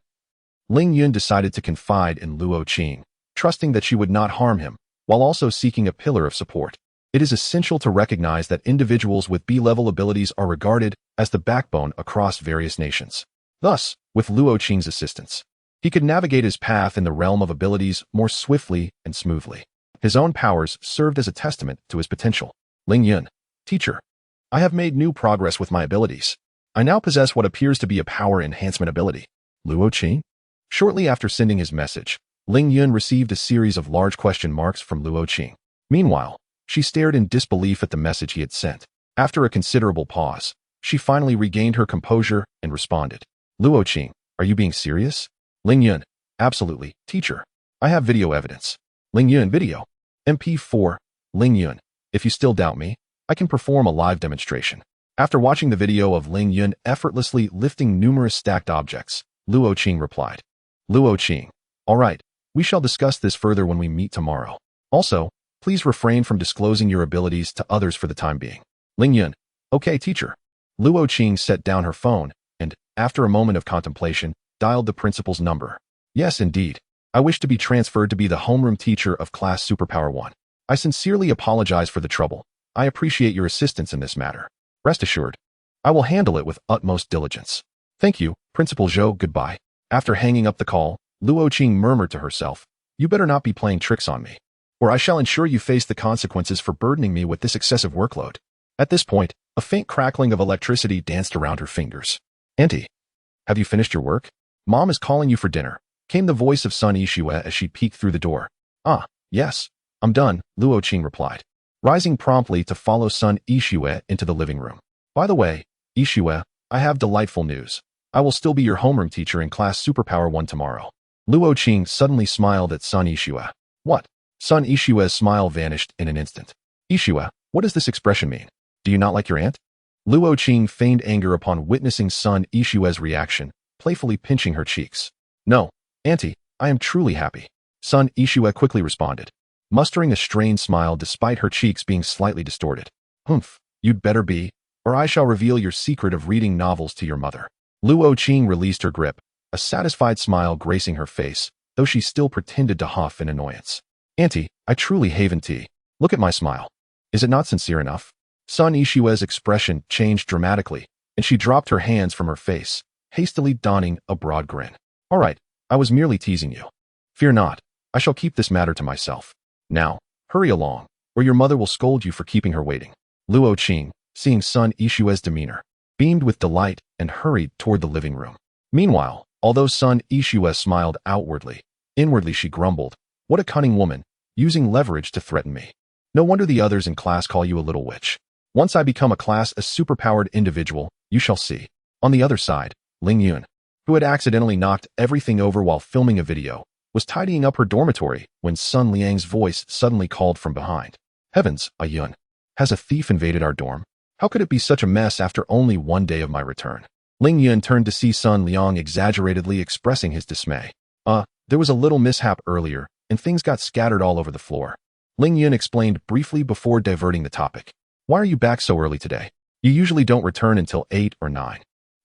Ling Yun decided to confide in Luo Qing, trusting that she would not harm him, while also seeking a pillar of support. It is essential to recognize that individuals with B-level abilities are regarded as the backbone across various nations. Thus, with Luo Qing's assistance, he could navigate his path in the realm of abilities more swiftly and smoothly. His own powers served as a testament to his potential. Ling Yun, teacher, I have made new progress with my abilities. I now possess what appears to be a power enhancement ability. Luo Qing? Shortly after sending his message, Ling Yun received a series of large question marks from Luo Qing. Meanwhile, she stared in disbelief at the message he had sent. After a considerable pause, she finally regained her composure and responded. Luo Qing, are you being serious? Ling Yun, absolutely, teacher. I have video evidence. Ling Yun, video. MP4. Ling Yun, if you still doubt me, I can perform a live demonstration. After watching the video of Ling Yun effortlessly lifting numerous stacked objects, Luo Qing replied. Luo Qing, all right, we shall discuss this further when we meet tomorrow. Also, please refrain from disclosing your abilities to others for the time being. Ling Yun, okay, teacher. Luo Qing set down her phone and, after a moment of contemplation, dialed the principal's number. Yes, indeed. I wish to be transferred to be the homeroom teacher of Class Superpower 1. I sincerely apologize for the trouble. I appreciate your assistance in this matter. Rest assured, I will handle it with utmost diligence. Thank you, Principal Zhou, goodbye. After hanging up the call, Luo Qing murmured to herself, you better not be playing tricks on me, or I shall ensure you face the consequences for burdening me with this excessive workload. At this point, a faint crackling of electricity danced around her fingers. Auntie, have you finished your work? Mom is calling you for dinner, came the voice of Sun Yixue as she peeked through the door. Ah, yes, I'm done, Luo Qing replied, rising promptly to follow Sun Yixue into the living room. By the way, Yixue, I have delightful news. I will still be your homeroom teacher in Class Superpower 1 tomorrow. Luo Qing suddenly smiled at Sun Yixue. What? Sun Yixue's smile vanished in an instant. Yixue, what does this expression mean? Do you not like your aunt? Luo Qing feigned anger upon witnessing Sun Yixue's reaction, playfully pinching her cheeks. No, auntie, I am truly happy. Sun Yixue quickly responded, mustering a strained smile despite her cheeks being slightly distorted. Humph, you'd better be, or I shall reveal your secret of reading novels to your mother. Luo Qing released her grip, a satisfied smile gracing her face, though she still pretended to huff in annoyance. Auntie, I truly haven't tea. Look at my smile. Is it not sincere enough? Sun Yixue's expression changed dramatically, and she dropped her hands from her face, hastily donning a broad grin. All right, I was merely teasing you. Fear not, I shall keep this matter to myself. Now, hurry along, or your mother will scold you for keeping her waiting. Luo Qing, seeing Sun Yixue's demeanor, beamed with delight and hurried toward the living room. Meanwhile, although Sun Yixue smiled outwardly, inwardly she grumbled, what a cunning woman, using leverage to threaten me. No wonder the others in class call you a little witch. Once I become a superpowered individual, you shall see. On the other side, Ling Yun, who had accidentally knocked everything over while filming a video, was tidying up her dormitory when Sun Liang's voice suddenly called from behind. Heavens, Yun, has a thief invaded our dorm? How could it be such a mess after only one day of my return? Ling Yun turned to see Sun Liang exaggeratedly expressing his dismay. There was a little mishap earlier, and things got scattered all over the floor. Ling Yun explained briefly before diverting the topic. Why are you back so early today? You usually don't return until 8 or 9.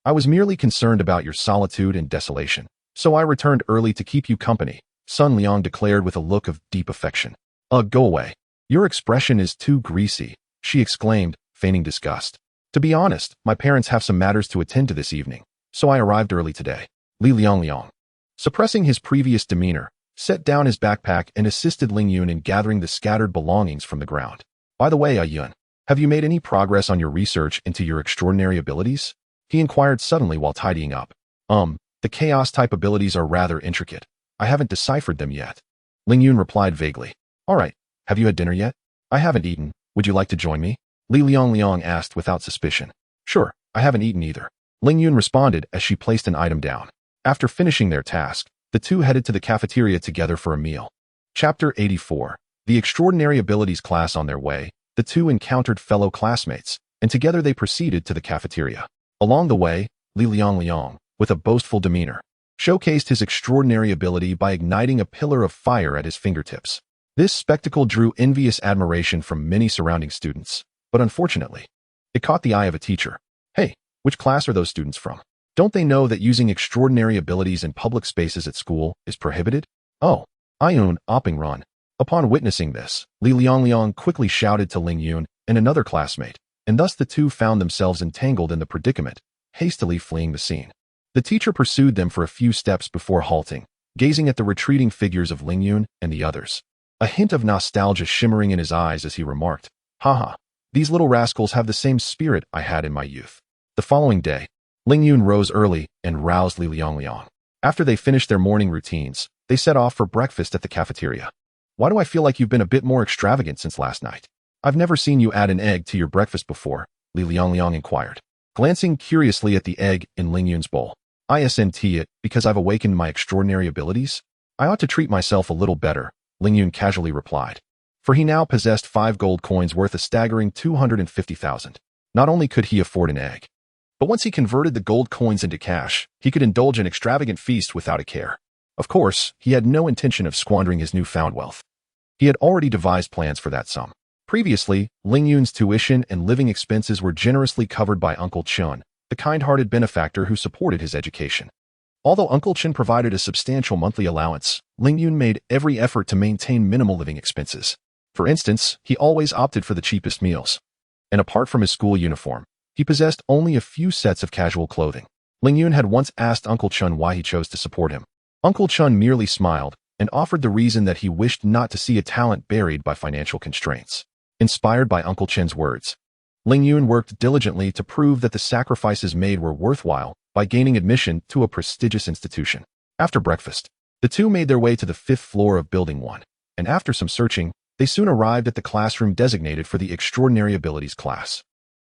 I was merely concerned about your solitude and desolation, so I returned early to keep you company, Sun Liang declared with a look of deep affection. Go away. Your expression is too greasy, she exclaimed, feigning disgust. To be honest, my parents have some matters to attend to this evening, so I arrived early today. Li Liang, suppressing his previous demeanor, set down his backpack and assisted Ling Yun in gathering the scattered belongings from the ground. By the way, Yun, have you made any progress on your research into your extraordinary abilities? He inquired suddenly while tidying up. The chaos-type abilities are rather intricate. I haven't deciphered them yet. Ling Yun replied vaguely. All right, have you had dinner yet? I haven't eaten. Would you like to join me? Li Liang asked without suspicion. Sure, I haven't eaten either. Ling Yun responded as she placed an item down. After finishing their task, the two headed to the cafeteria together for a meal. Chapter 84. The Extraordinary Abilities class. On their way, the two encountered fellow classmates, and together they proceeded to the cafeteria. Along the way, Li Liang, with a boastful demeanor, showcased his extraordinary ability by igniting a pillar of fire at his fingertips. This spectacle drew envious admiration from many surrounding students. But unfortunately, it caught the eye of a teacher. Hey, which class are those students from? Don't they know that using extraordinary abilities in public spaces at school is prohibited? Oh, Ayun Opping Run. Upon witnessing this, Li Liang quickly shouted to Ling Yun and another classmate, and thus the two found themselves entangled in the predicament, hastily fleeing the scene. The teacher pursued them for a few steps before halting, gazing at the retreating figures of Ling Yun and the others. A hint of nostalgia shimmering in his eyes as he remarked, "Haha, these little rascals have the same spirit I had in my youth." The following day, Ling Yun rose early and roused Li Liang. After they finished their morning routines, they set off for breakfast at the cafeteria. "Why do I feel like you've been a bit more extravagant since last night? I've never seen you add an egg to your breakfast before," Li Liang inquired, glancing curiously at the egg in Ling Yun's bowl. "Isn't it because I've awakened my extraordinary abilities? I ought to treat myself a little better," Ling Yun casually replied. For he now possessed 5 gold coins worth a staggering 250,000. Not only could he afford an egg, but once he converted the gold coins into cash, he could indulge in extravagant feast without a care. Of course, he had no intention of squandering his newfound wealth. He had already devised plans for that sum. Previously, Ling Yun's tuition and living expenses were generously covered by Uncle Chun, the kind-hearted benefactor who supported his education. Although Uncle Chun provided a substantial monthly allowance, Ling Yun made every effort to maintain minimal living expenses. For instance, he always opted for the cheapest meals. And apart from his school uniform, he possessed only a few sets of casual clothing. Ling Yun had once asked Uncle Chun why he chose to support him. Uncle Chun merely smiled and offered the reason that he wished not to see a talent buried by financial constraints. Inspired by Uncle Chun's words, Ling Yun worked diligently to prove that the sacrifices made were worthwhile by gaining admission to a prestigious institution. After breakfast, the two made their way to the 5th floor of Building 1, and after some searching, they soon arrived at the classroom designated for the Extraordinary Abilities class.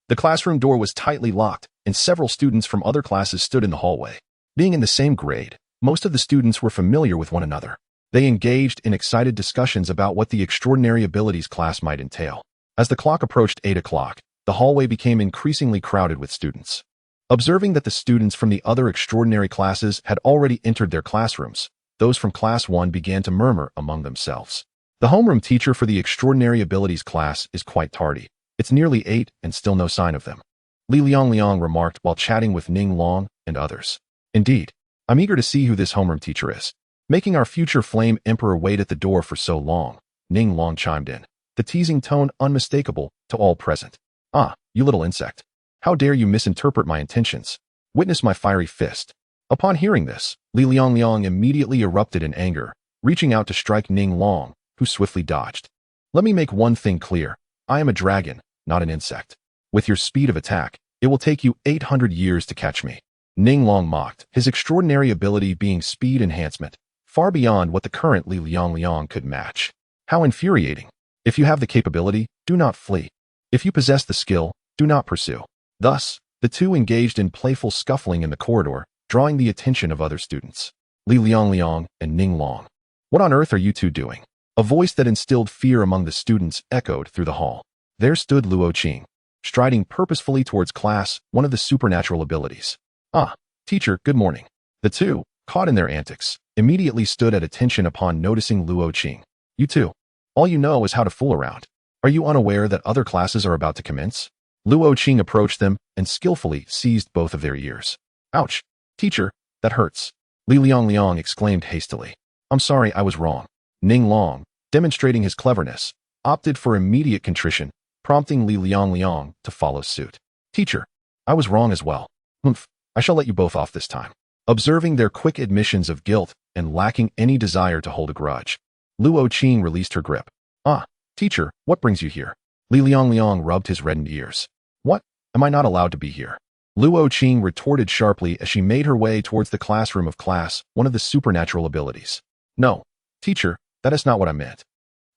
The classroom door was tightly locked, and several students from other classes stood in the hallway. Being in the same grade, most of the students were familiar with one another. They engaged in excited discussions about what the Extraordinary Abilities class might entail. As the clock approached 8 o'clock, the hallway became increasingly crowded with students. Observing that the students from the other extraordinary classes had already entered their classrooms, those from Class 1 began to murmur among themselves. "The homeroom teacher for the Extraordinary Abilities class is quite tardy. It's nearly 8 and still no sign of them," Li Liang remarked while chatting with Ning Long and others. "Indeed, I'm eager to see who this homeroom teacher is. Making our future Flame Emperor wait at the door for so long," Ning Long chimed in, the teasing tone unmistakable to all present. "Ah, you little insect. How dare you misinterpret my intentions? Witness my fiery fist." Upon hearing this, Li Liang immediately erupted in anger, reaching out to strike Ning Long, who swiftly dodged. "Let me make one thing clear. I am a dragon, not an insect. With your speed of attack, it will take you 800 years to catch me." Ning Long mocked, his extraordinary ability being speed enhancement, far beyond what the current Li Liang could match. How infuriating. If you have the capability, do not flee. If you possess the skill, do not pursue. Thus, the two engaged in playful scuffling in the corridor, drawing the attention of other students. Li Liang and Ning Long. "What on earth are you two doing?" A voice that instilled fear among the students echoed through the hall. There stood Luo Qing, striding purposefully towards Class 1 of the supernatural abilities. "Ah, teacher, good morning." The two, caught in their antics, immediately stood at attention upon noticing Luo Qing. "You two, all you know is how to fool around. Are you unaware that other classes are about to commence?" Luo Qing approached them and skillfully seized both of their ears. "Ouch, teacher, that hurts," Li Liang exclaimed hastily. "I'm sorry, I was wrong." Ning Long, demonstrating his cleverness, opted for immediate contrition, prompting Li Liang to follow suit. "Teacher, I was wrong as well. Humph, I shall let you both off this time." Observing their quick admissions of guilt and lacking any desire to hold a grudge, Luo Qing released her grip. "Ah, teacher, what brings you here?" Li Liang rubbed his reddened ears. "What? Am I not allowed to be here?" Luo Qing retorted sharply as she made her way towards the classroom of Class 1 of the supernatural abilities. "No, teacher, that is not what I meant,"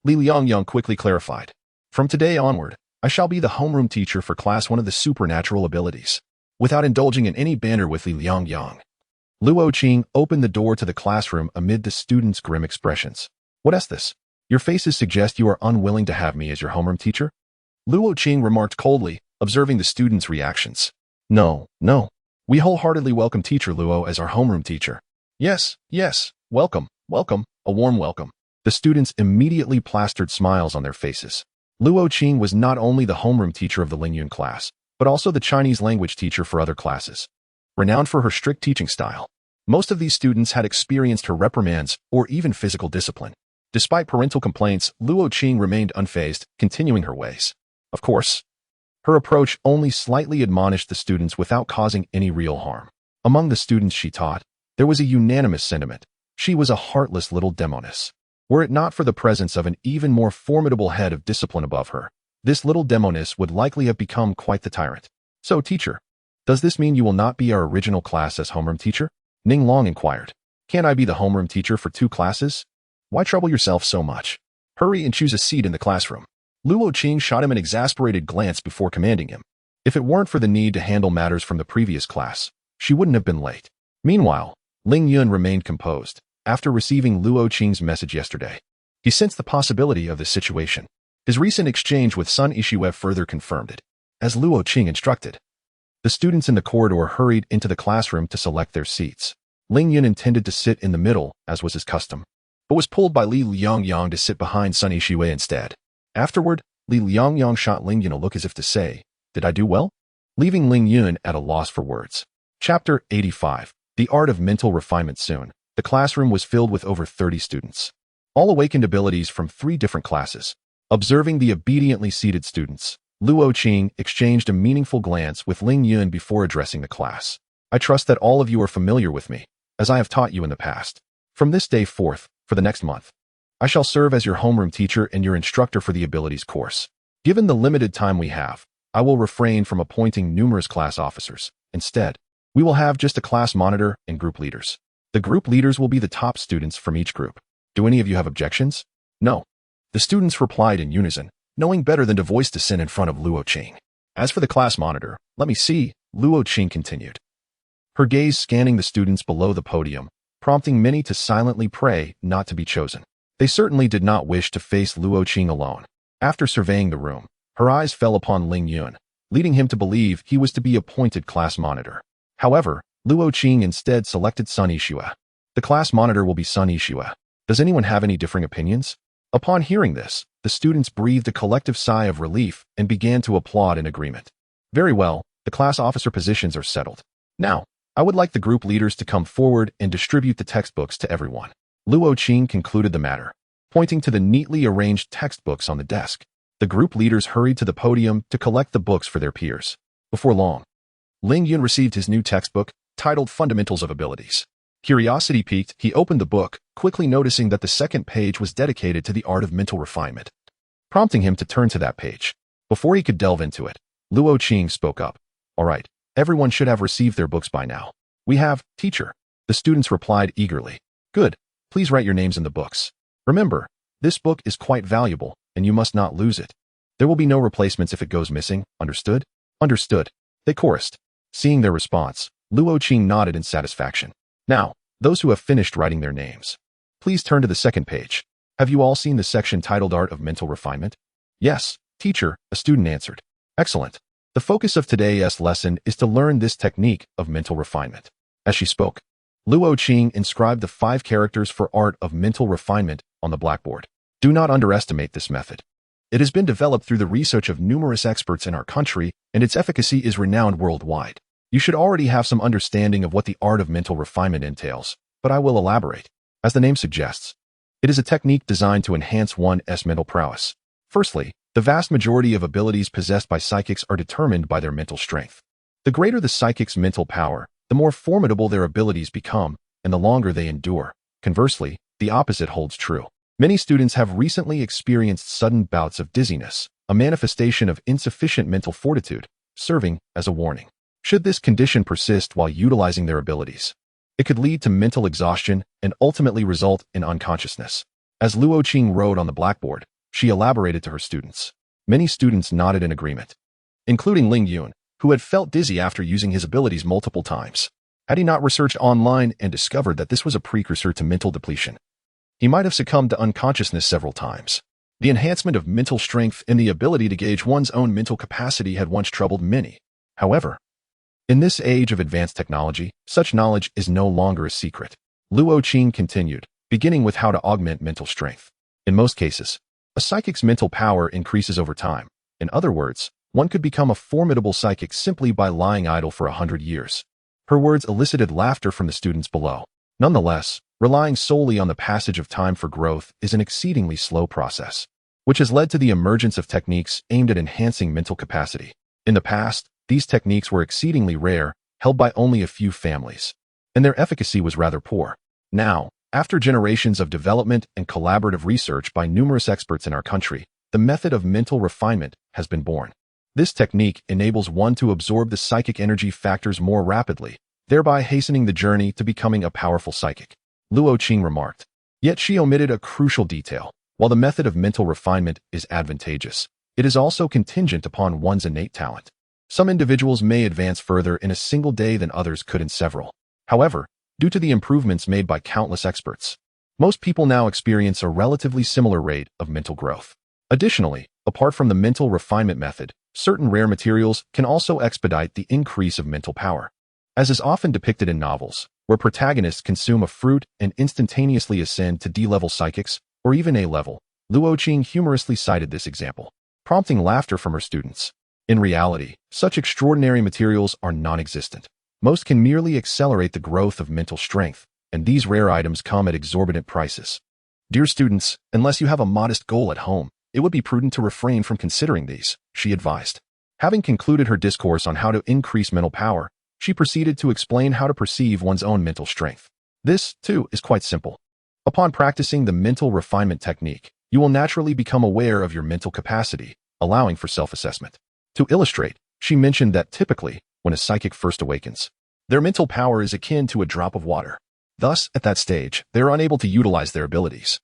Li Liang quickly clarified. "From today onward, I shall be the homeroom teacher for Class 1 of the supernatural abilities." Without indulging in any banter with Li Liang, Luo Qing opened the door to the classroom amid the students' grim expressions. "What is this? Your faces suggest you are unwilling to have me as your homeroom teacher?" Luo Qing remarked coldly, observing the students' reactions. No. We wholeheartedly welcome Teacher Luo as our homeroom teacher." Yes, welcome, a warm welcome." The students immediately plastered smiles on their faces. Luo Qing was not only the homeroom teacher of the Ling Yun class, but also the Chinese language teacher for other classes. Renowned for her strict teaching style, most of these students had experienced her reprimands or even physical discipline. Despite parental complaints, Luo Qing remained unfazed, continuing her ways. Of course, her approach only slightly admonished the students without causing any real harm. Among the students she taught, there was a unanimous sentiment. She was a heartless little demoness. Were it not for the presence of an even more formidable head of discipline above her, this little demoness would likely have become quite the tyrant. So, teacher, does this mean you will not be our original class as homeroom teacher? Ning Long inquired. Can't I be the homeroom teacher for 2 classes? Why trouble yourself so much? Hurry and choose a seat in the classroom. Luo Qing shot him an exasperated glance before commanding him. If it weren't for the need to handle matters from the previous class, she wouldn't have been late. Meanwhile, Ling Yun remained composed. After receiving Luo Qing's message yesterday, he sensed the possibility of this situation. His recent exchange with Sun Yixue further confirmed it. As Luo Qing instructed, the students in the corridor hurried into the classroom to select their seats. Ling Yun intended to sit in the middle, as was his custom, but was pulled by Li Liangyang to sit behind Sun Yixue instead. Afterward, Li Liangyang shot Ling Yun a look as if to say, "Did I do well?" Leaving Ling Yun at a loss for words. Chapter 85. The Art of Mental Refinement. Soon, the classroom was filled with over 30 students, all awakened abilities from 3 different classes. Observing the obediently seated students, Luo Qing exchanged a meaningful glance with Ling Yun before addressing the class. I trust that all of you are familiar with me, as I have taught you in the past. From this day forth, for the next month, I shall serve as your homeroom teacher and your instructor for the abilities course. Given the limited time we have, I will refrain from appointing numerous class officers. Instead, we will have just a class monitor and group leaders. The group leaders will be the top students from each group. Do any of you have objections? No. The students replied in unison, knowing better than to voice dissent in front of Luo Qing. As for the class monitor, let me see, Luo Qing continued, her gaze scanning the students below the podium, prompting many to silently pray not to be chosen. They certainly did not wish to face Luo Qing alone. After surveying the room, her eyes fell upon Ling Yun, leading him to believe he was to be appointed class monitor. However, Luo Qing instead selected Sun Yixue. The class monitor will be Sun Yixue. Does anyone have any differing opinions? Upon hearing this, the students breathed a collective sigh of relief and began to applaud in agreement. Very well, the class officer positions are settled. Now, I would like the group leaders to come forward and distribute the textbooks to everyone. Luo Qing concluded the matter, pointing to the neatly arranged textbooks on the desk. The group leaders hurried to the podium to collect the books for their peers. Before long, Ling Yun received his new textbook, titled Fundamentals of Abilities. Curiosity piqued, he opened the book, quickly noticing that the second page was dedicated to the art of mental refinement, prompting him to turn to that page. Before he could delve into it, Luo Qing spoke up. All right, everyone should have received their books by now. We have, teacher. The students replied eagerly. Good, please write your names in the books. Remember, this book is quite valuable, and you must not lose it. There will be no replacements if it goes missing, understood? Understood. They chorused. Seeing their response, Luo Qing nodded in satisfaction. Now, those who have finished writing their names, please turn to the second page. Have you all seen the section titled Art of Mental Refinement? Yes, teacher, a student answered. Excellent. The focus of today's lesson is to learn this technique of mental refinement. As she spoke, Luo Qing inscribed the 5 characters for Art of Mental Refinement on the blackboard. Do not underestimate this method. It has been developed through the research of numerous experts in our country, and its efficacy is renowned worldwide. You should already have some understanding of what the art of mental refinement entails, but I will elaborate. As the name suggests, it is a technique designed to enhance one's mental prowess. Firstly, the vast majority of abilities possessed by psychics are determined by their mental strength. The greater the psychic's mental power, the more formidable their abilities become, and the longer they endure. Conversely, the opposite holds true. Many students have recently experienced sudden bouts of dizziness, a manifestation of insufficient mental fortitude, serving as a warning. Should this condition persist while utilizing their abilities, it could lead to mental exhaustion and ultimately result in unconsciousness. As Luo Qing wrote on the blackboard, she elaborated to her students. Many students nodded in agreement, including Ling Yun, who had felt dizzy after using his abilities multiple times. Had he not researched online and discovered that this was a precursor to mental depletion, he might have succumbed to unconsciousness several times. The enhancement of mental strength and the ability to gauge one's own mental capacity had once troubled many. However, in this age of advanced technology, such knowledge is no longer a secret. Luo Qing continued, beginning with how to augment mental strength. In most cases, a A psychic's mental power increases over time. In other words, one could become a formidable psychic simply by lying idle for 100 years. Her words elicited laughter from the students below. Nonetheless, relying solely on the passage of time for growth is an exceedingly slow process, which has led to the emergence of techniques aimed at enhancing mental capacity. In the past, these techniques were exceedingly rare, held by only a few families, and their efficacy was rather poor. Now, after generations of development and collaborative research by numerous experts in our country, the method of mental refinement has been born. This technique enables one to absorb the psychic energy factors more rapidly, thereby hastening the journey to becoming a powerful psychic. Luo Qing remarked. Yet she omitted a crucial detail. While the method of mental refinement is advantageous, it is also contingent upon one's innate talent. Some individuals may advance further in a single day than others could in several. However, due to the improvements made by countless experts, most people now experience a relatively similar rate of mental growth. Additionally, apart from the mental refinement method, certain rare materials can also expedite the increase of mental power. As is often depicted in novels, where protagonists consume a fruit and instantaneously ascend to D-level psychics, or even A-level, Luo Qing humorously cited this example, prompting laughter from her students. In reality, such extraordinary materials are non-existent. Most can merely accelerate the growth of mental strength, and these rare items come at exorbitant prices. Dear students, unless you have a modest goal at home, it would be prudent to refrain from considering these, she advised. Having concluded her discourse on how to increase mental power, she proceeded to explain how to perceive one's own mental strength. This, too, is quite simple. Upon practicing the mental refinement technique, you will naturally become aware of your mental capacity, allowing for self-assessment. To illustrate, she mentioned that typically, when a psychic first awakens, their mental power is akin to a drop of water. Thus, at that stage, they are unable to utilize their abilities,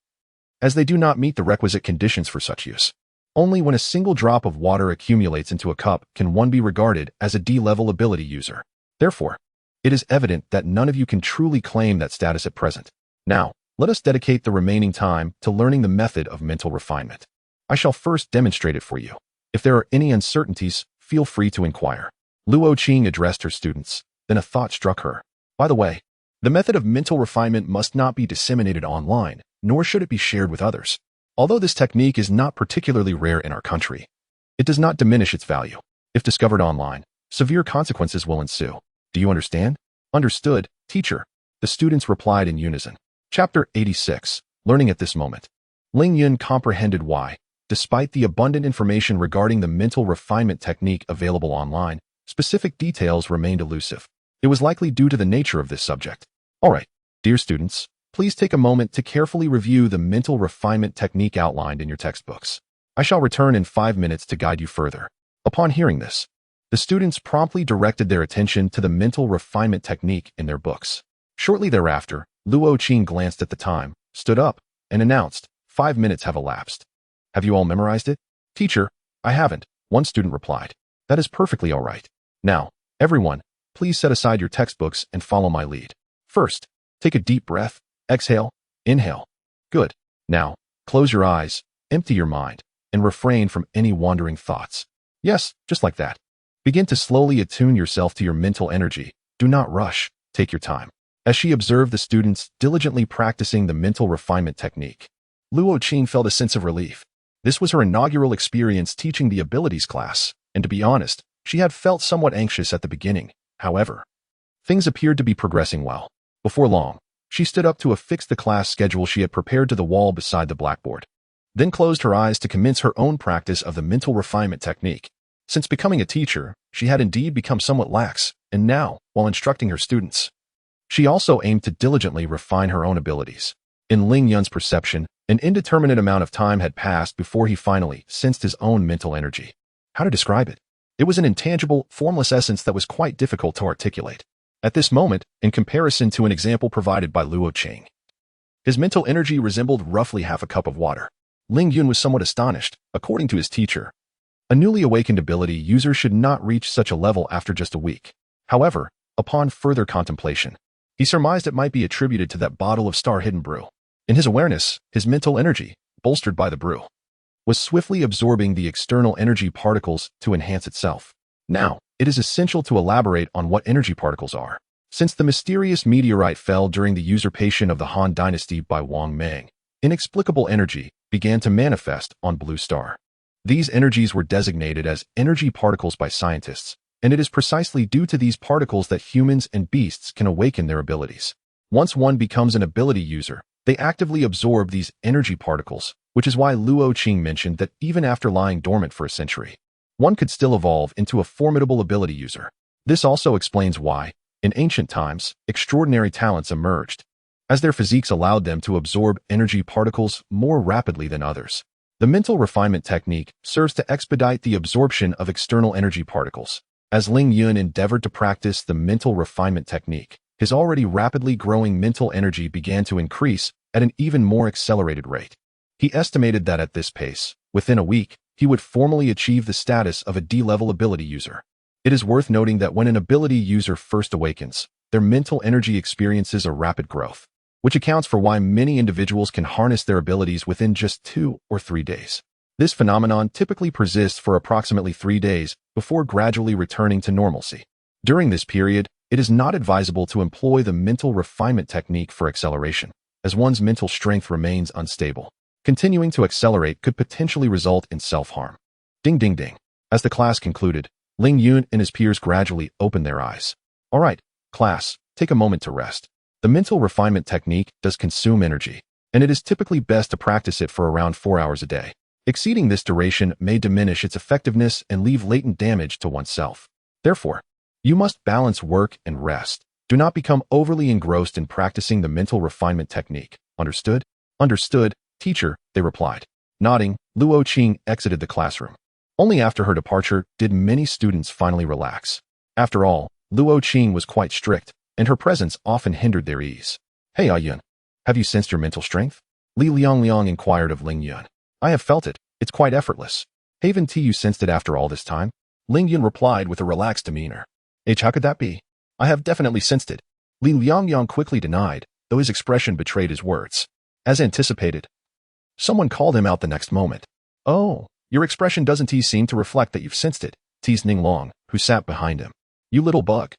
as they do not meet the requisite conditions for such use. Only when a single drop of water accumulates into a cup can one be regarded as a D-level ability user. Therefore, it is evident that none of you can truly claim that status at present. Now, let us dedicate the remaining time to learning the method of mental refinement. I shall first demonstrate it for you. If there are any uncertainties, feel free to inquire. Luo Qing addressed her students. Then a thought struck her. By the way, the method of mental refinement must not be disseminated online, nor should it be shared with others. Although this technique is not particularly rare in our country, it does not diminish its value. If discovered online, severe consequences will ensue. Do you understand? Understood, teacher. The students replied in unison. Chapter 86. Learning at this moment. Ling Yun comprehended why, despite the abundant information regarding the mental refinement technique available online, specific details remained elusive. It was likely due to the nature of this subject. All right, dear students, please take a moment to carefully review the mental refinement technique outlined in your textbooks. I shall return in 5 minutes to guide you further. Upon hearing this, the students promptly directed their attention to the mental refinement technique in their books. Shortly thereafter, Luo Qing glanced at the time, stood up, and announced, 5 minutes have elapsed. Have you all memorized it? Teacher, I haven't, one student replied. That is perfectly all right. Now, everyone, please set aside your textbooks and follow my lead. First, take a deep breath, exhale, inhale. Good. Now, close your eyes, empty your mind, and refrain from any wandering thoughts. Yes, just like that. Begin to slowly attune yourself to your mental energy. Do not rush, take your time. As she observed the students diligently practicing the mental refinement technique, Luo Qing felt a sense of relief. This was her inaugural experience teaching the abilities class, and to be honest, she had felt somewhat anxious at the beginning. However, things appeared to be progressing well. Before long, she stood up to affix the class schedule she had prepared to the wall beside the blackboard, then closed her eyes to commence her own practice of the mental refinement technique. Since becoming a teacher, she had indeed become somewhat lax, and now, while instructing her students, she also aimed to diligently refine her own abilities. In Ling Yun's perception, an indeterminate amount of time had passed before he finally sensed his own mental energy. How to describe it? It was an intangible, formless essence that was quite difficult to articulate. At this moment, in comparison to an example provided by Luo Qing, his mental energy resembled roughly half a cup of water. Ling Yun was somewhat astonished. According to his teacher, a newly awakened ability user should not reach such a level after just a week. However, upon further contemplation, he surmised it might be attributed to that bottle of star-hidden brew. In his awareness, his mental energy, bolstered by the brew, was swiftly absorbing the external energy particles to enhance itself. Now, it is essential to elaborate on what energy particles are. Since the mysterious meteorite fell during the usurpation of the Han dynasty by Wang Mang, inexplicable energy began to manifest on Blue Star. These energies were designated as energy particles by scientists, and it is precisely due to these particles that humans and beasts can awaken their abilities. Once one becomes an ability user, they actively absorb these energy particles, which is why Luo Qing mentioned that even after lying dormant for a century, one could still evolve into a formidable ability user. This also explains why, in ancient times, extraordinary talents emerged, as their physiques allowed them to absorb energy particles more rapidly than others. The mental refinement technique serves to expedite the absorption of external energy particles. As Ling Yun endeavored to practice the mental refinement technique, his already rapidly growing mental energy began to increase at an even more accelerated rate. He estimated that at this pace, within a week, he would formally achieve the status of a D-level ability user. It is worth noting that when an ability user first awakens, their mental energy experiences a rapid growth, which accounts for why many individuals can harness their abilities within just 2 or 3 days. This phenomenon typically persists for approximately 3 days before gradually returning to normalcy. During this period, it is not advisable to employ the mental refinement technique for acceleration, as one's mental strength remains unstable. Continuing to accelerate could potentially result in self-harm. Ding ding ding. As the class concluded, Ling Yun and his peers gradually opened their eyes. All right, class, take a moment to rest. The mental refinement technique does consume energy, and it is typically best to practice it for around 4 hours a day. Exceeding this duration may diminish its effectiveness and leave latent damage to oneself. Therefore, you must balance work and rest. Do not become overly engrossed in practicing the mental refinement technique. Understood? Understood, teacher, they replied. Nodding, Luo Qing exited the classroom. Only after her departure did many students finally relax. After all, Luo Qing was quite strict, and her presence often hindered their ease. Hey, Yun, have you sensed your mental strength? Li Liang inquired of Ling Yun. I have felt it. It's quite effortless. Haven't you sensed it after all this time? Ling Yun replied with a relaxed demeanor. How could that be? I have definitely sensed it. Li Liang quickly denied, though his expression betrayed his words. As anticipated, someone called him out the next moment. Oh, your expression doesn't seem to reflect that you've sensed it, teased Ning Long, who sat behind him. You little bug.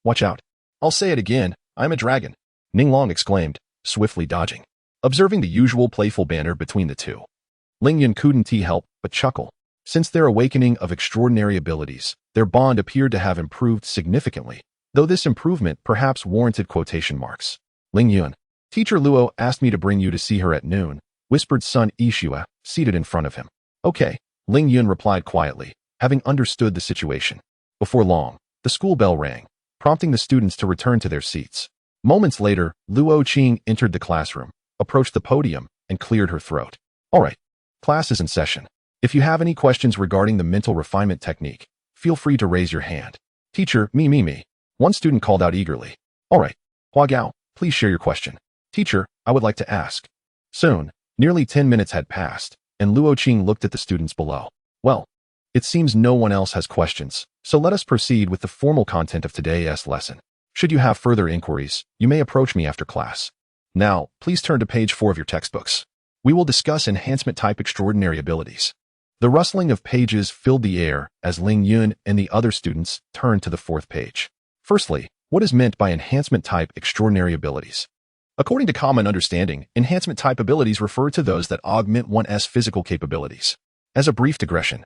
Watch out. I'll say it again, I'm a dragon, Ning Long exclaimed, swiftly dodging. Observing the usual playful banter between the two, Ling Yun couldn't help but chuckle. Since their awakening of extraordinary abilities, their bond appeared to have improved significantly, though this improvement perhaps warranted quotation marks. Ling Yun, Teacher Luo asked me to bring you to see her at noon, whispered Sun Yixue, seated in front of him. Okay, Ling Yun replied quietly, having understood the situation. Before long, the school bell rang, prompting the students to return to their seats. Moments later, Luo Qing entered the classroom, approached the podium, and cleared her throat. All right, class is in session. If you have any questions regarding the mental refinement technique, feel free to raise your hand. Teacher, me. One student called out eagerly. All right, Hua Gao, please share your question. Teacher, I would like to ask. Soon, nearly 10 minutes had passed, and Luo Qing looked at the students below. Well, it seems no one else has questions, so let us proceed with the formal content of today's lesson. Should you have further inquiries, you may approach me after class. Now, please turn to page 4 of your textbooks. We will discuss enhancement-type extraordinary abilities. The rustling of pages filled the air as Ling Yun and the other students turned to the 4th page. Firstly, what is meant by enhancement-type extraordinary abilities? According to common understanding, enhancement-type abilities refer to those that augment one's physical capabilities. As a brief digression,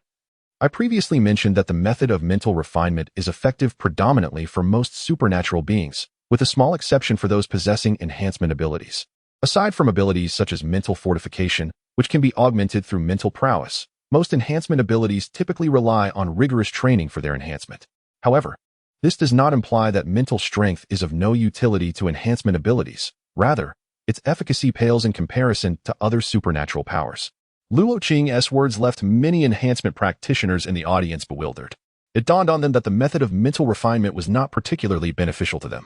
I previously mentioned that the method of mental refinement is effective predominantly for most supernatural beings, with a small exception for those possessing enhancement abilities. Aside from abilities such as mental fortification, which can be augmented through mental prowess, most enhancement abilities typically rely on rigorous training for their enhancement. However, this does not imply that mental strength is of no utility to enhancement abilities. Rather, its efficacy pales in comparison to other supernatural powers. Luo Qing's words left many enhancement practitioners in the audience bewildered. It dawned on them that the method of mental refinement was not particularly beneficial to them,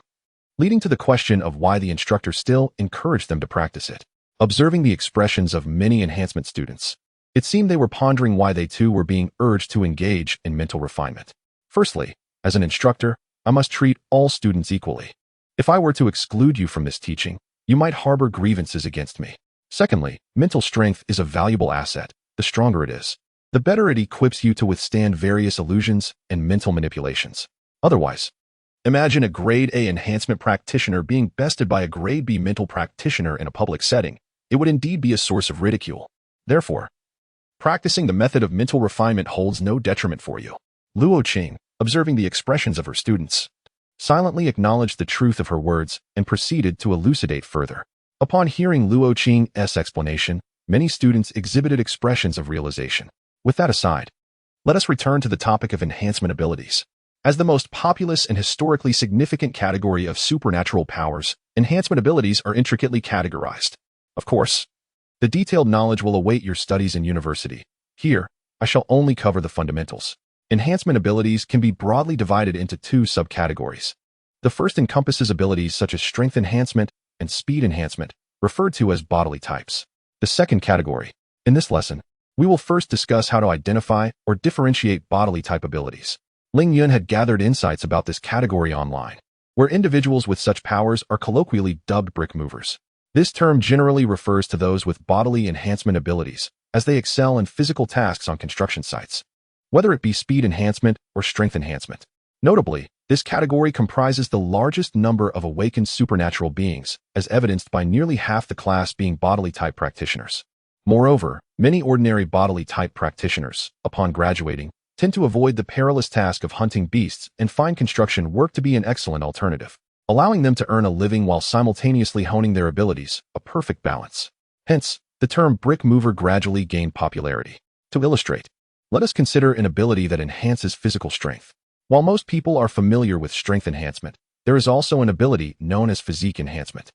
leading to the question of why the instructor still encouraged them to practice it. Observing the expressions of many enhancement students, it seemed they were pondering why they too were being urged to engage in mental refinement. Firstly, as an instructor, I must treat all students equally. If I were to exclude you from this teaching, you might harbor grievances against me. Secondly, mental strength is a valuable asset. The stronger it is, the better it equips you to withstand various illusions and mental manipulations. Otherwise, imagine a grade A enhancement practitioner being bested by a grade B mental practitioner in a public setting. It would indeed be a source of ridicule. Therefore, practicing the method of mental refinement holds no detriment for you. Luo Qing, observing the expressions of her students, silently acknowledged the truth of her words and proceeded to elucidate further. Upon hearing Luo Qing's explanation, many students exhibited expressions of realization. With that aside, let us return to the topic of enhancement abilities. As the most populous and historically significant category of supernatural powers, enhancement abilities are intricately categorized. Of course, the detailed knowledge will await your studies in university. Here, I shall only cover the fundamentals. Enhancement abilities can be broadly divided into two subcategories. The first encompasses abilities such as strength enhancement and speed enhancement, referred to as bodily types. The second category. In this lesson, we will first discuss how to identify or differentiate bodily type abilities. Ling Yun had gathered insights about this category online, where individuals with such powers are colloquially dubbed brick movers. This term generally refers to those with bodily enhancement abilities, as they excel in physical tasks on construction sites, whether it be speed enhancement or strength enhancement. Notably, this category comprises the largest number of awakened supernatural beings, as evidenced by nearly half the class being bodily type practitioners. Moreover, many ordinary bodily type practitioners, upon graduating, tend to avoid the perilous task of hunting beasts and find construction work to be an excellent alternative, allowing them to earn a living while simultaneously honing their abilities, a perfect balance. Hence, the term brick mover gradually gained popularity. To illustrate, let us consider an ability that enhances physical strength. While most people are familiar with strength enhancement, there is also an ability known as physique enhancement.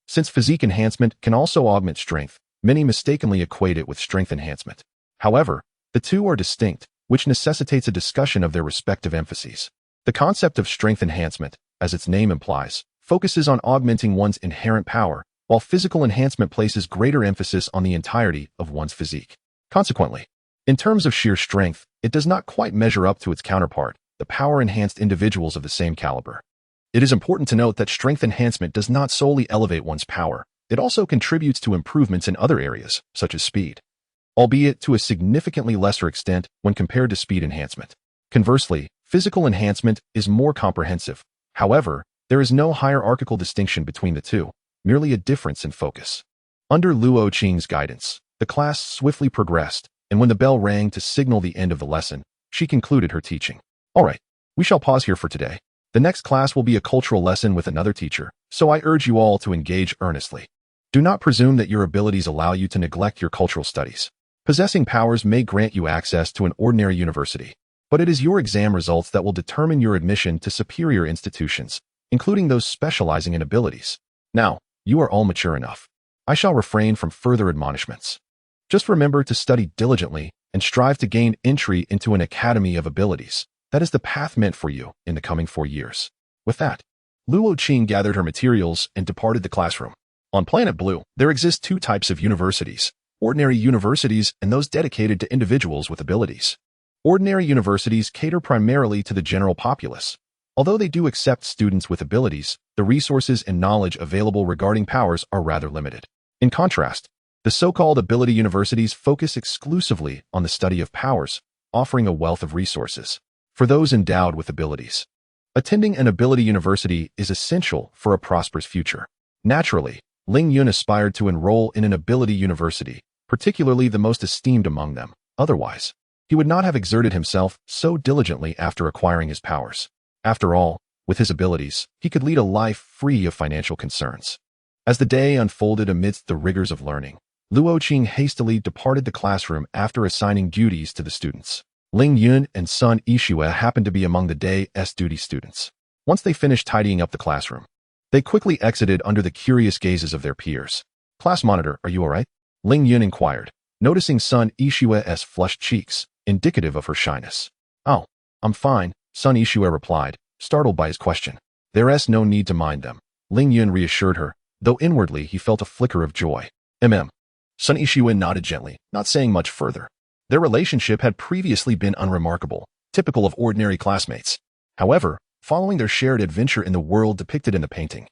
Since physique enhancement can also augment strength, many mistakenly equate it with strength enhancement. However, the two are distinct, which necessitates a discussion of their respective emphases. The concept of strength enhancement, as its name implies, focuses on augmenting one's inherent power, while physical enhancement places greater emphasis on the entirety of one's physique. Consequently, in terms of sheer strength, it does not quite measure up to its counterpart, the power-enhanced individuals of the same caliber. It is important to note that strength enhancement does not solely elevate one's power, it also contributes to improvements in other areas, such as speed, albeit to a significantly lesser extent when compared to speed enhancement. Conversely, physical enhancement is more comprehensive. However, there is no hierarchical distinction between the two, merely a difference in focus. Under Luo Qing's guidance, the class swiftly progressed, and when the bell rang to signal the end of the lesson, she concluded her teaching. All right, we shall pause here for today. The next class will be a cultural lesson with another teacher, so I urge you all to engage earnestly. Do not presume that your abilities allow you to neglect your cultural studies. Possessing powers may grant you access to an ordinary university, but it is your exam results that will determine your admission to superior institutions, including those specializing in abilities. Now, you are all mature enough. I shall refrain from further admonishments. Just remember to study diligently and strive to gain entry into an academy of abilities. That is the path meant for you in the coming 4 years. With that, Luo Qing gathered her materials and departed the classroom. On Planet Blue, there exist two types of universities: ordinary universities and those dedicated to individuals with abilities. Ordinary universities cater primarily to the general populace. Although they do accept students with abilities, the resources and knowledge available regarding powers are rather limited. In contrast, the so-called ability universities focus exclusively on the study of powers, offering a wealth of resources for those endowed with abilities. Attending an ability university is essential for a prosperous future. Naturally, Ling Yun aspired to enroll in an ability university, particularly the most esteemed among them. Otherwise, he would not have exerted himself so diligently after acquiring his powers. After all, with his abilities, he could lead a life free of financial concerns. As the day unfolded amidst the rigors of learning, Luo Qing hastily departed the classroom after assigning duties to the students. Ling Yun and Sun Yixue happened to be among the day's duty students. Once they finished tidying up the classroom, they quickly exited under the curious gazes of their peers. "Class monitor, are you all right?" Ling Yun inquired, noticing Sun Yixue's flushed cheeks, indicative of her shyness. "Oh, I'm fine," Sun Yixue replied, startled by his question. "There's no need to mind them," Ling Yun reassured her, though inwardly he felt a flicker of joy. Sun Yixue nodded gently, not saying much further. Their relationship had previously been unremarkable, typical of ordinary classmates. However, following their shared adventure in the world depicted in the painting,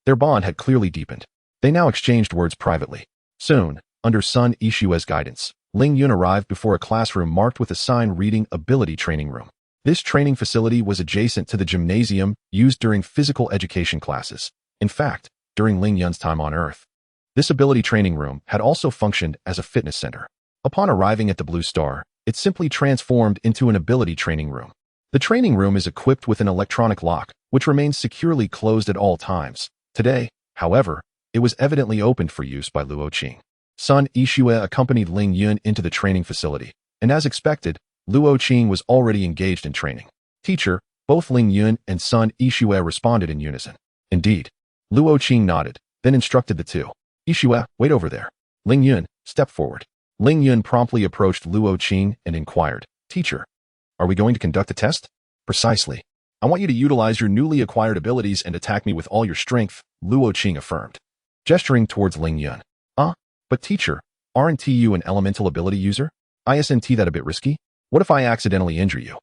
their bond had clearly deepened. They now exchanged words privately. Soon, under Sun Yixue's guidance, Ling Yun arrived before a classroom marked with a sign reading Ability Training Room. This training facility was adjacent to the gymnasium used during physical education classes. In fact, during Ling Yun's time on Earth, This ability training room had also functioned as a fitness center. Upon arriving at the Blue Star, it simply transformed into an ability training room. The training room is equipped with an electronic lock, which remains securely closed at all times. Today, however, it was evidently opened for use by Luo Qing. Sun Yixue accompanied Ling Yun into the training facility, and as expected, Luo Qing was already engaged in training. Teacher, both Ling Yun and Sun Yixue responded in unison. Indeed. Luo Qing nodded, then instructed the two. Yixue, wait over there. Ling Yun, step forward. Ling Yun promptly approached Luo Qing and inquired, Teacher, are we going to conduct a test? Precisely. I want you to utilize your newly acquired abilities and attack me with all your strength, Luo Qing affirmed, gesturing towards Ling Yun. But teacher, aren't you an elemental ability user? Isn't that a bit risky? What if I accidentally injure you?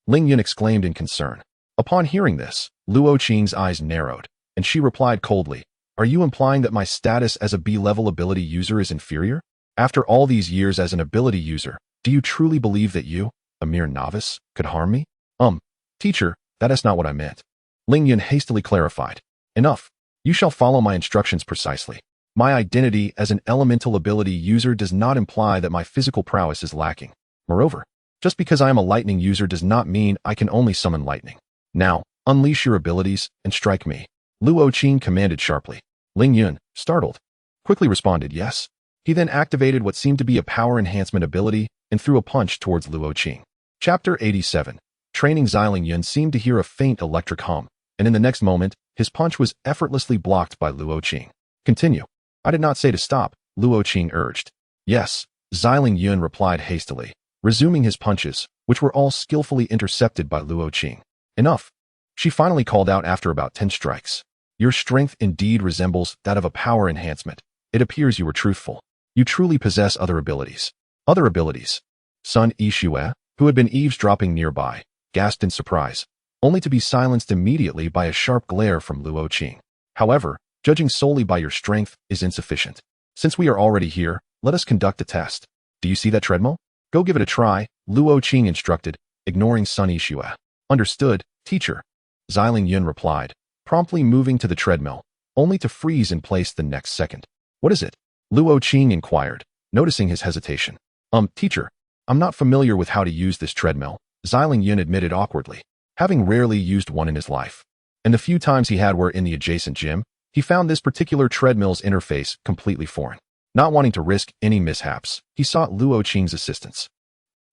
Ling Yun exclaimed in concern. Upon hearing this, Luo Qing's eyes narrowed, and she replied coldly, Are you implying that my status as a B-level ability user is inferior? After all these years as an ability user, do you truly believe that you, a mere novice, could harm me? Teacher, that is not what I meant. Ling Yun hastily clarified. Enough. You shall follow my instructions precisely. My identity as an elemental ability user does not imply that my physical prowess is lacking. Moreover, just because I am a lightning user does not mean I can only summon lightning. Now, unleash your abilities and strike me. Luo Qing commanded sharply. Ling Yun, startled, quickly responded yes. He then activated what seemed to be a power enhancement ability and threw a punch towards Luo Qing. Chapter 87. Training Ling Yun seemed to hear a faint electric hum, and in the next moment, his punch was effortlessly blocked by Luo Qing. Continue. I did not say to stop, Luo Qing urged. Yes, Ling Yun replied hastily, resuming his punches, which were all skillfully intercepted by Luo Qing. Enough. She finally called out after about 10 strikes. Your strength indeed resembles that of a power enhancement. It appears you were truthful. You truly possess other abilities. Other abilities. Sun Yixue, who had been eavesdropping nearby, gasped in surprise, only to be silenced immediately by a sharp glare from Luo Qing. However, judging solely by your strength is insufficient. Since we are already here, let us conduct a test. Do you see that treadmill? Go give it a try, Luo Qing instructed, ignoring Sun Yixue. Understood, teacher. Ling Yun replied, promptly moving to the treadmill, only to freeze in place the next second. What is it? Luo Qing inquired, noticing his hesitation. Teacher, I'm not familiar with how to use this treadmill, Ling Yun admitted awkwardly, having rarely used one in his life. And the few times he had were in the adjacent gym, he found this particular treadmill's interface completely foreign. Not wanting to risk any mishaps, he sought Luo Qing's assistance.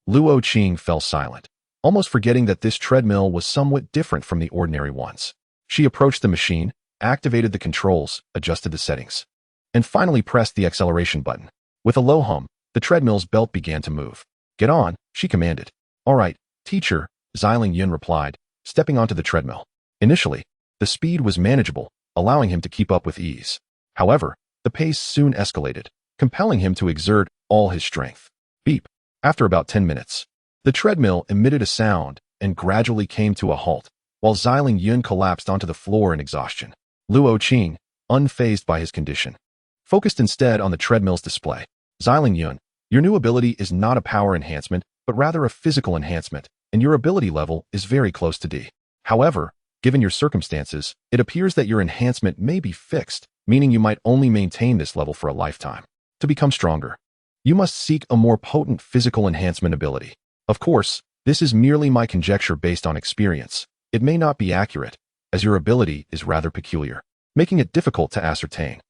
Luo Qing fell silent, almost forgetting that this treadmill was somewhat different from the ordinary ones. She approached the machine, activated the controls, adjusted the settings, and finally pressed the acceleration button. With a low hum, the treadmill's belt began to move. Get on, she commanded. All right, teacher, Ling Yun replied, stepping onto the treadmill. Initially, the speed was manageable, allowing him to keep up with ease. However, the pace soon escalated, compelling him to exert all his strength. Beep. After about 10 minutes, the treadmill emitted a sound and gradually came to a halt, while Ling Yun collapsed onto the floor in exhaustion. Luo Qing, unfazed by his condition, focused instead on the treadmill's display. Ling Yun, your new ability is not a power enhancement, but rather a physical enhancement, and your ability level is very close to D. However, given your circumstances, it appears that your enhancement may be fixed, meaning you might only maintain this level for a lifetime. To become stronger, you must seek a more potent physical enhancement ability. Of course, this is merely my conjecture based on experience. It may not be accurate, as your ability is rather peculiar, making it difficult to ascertain.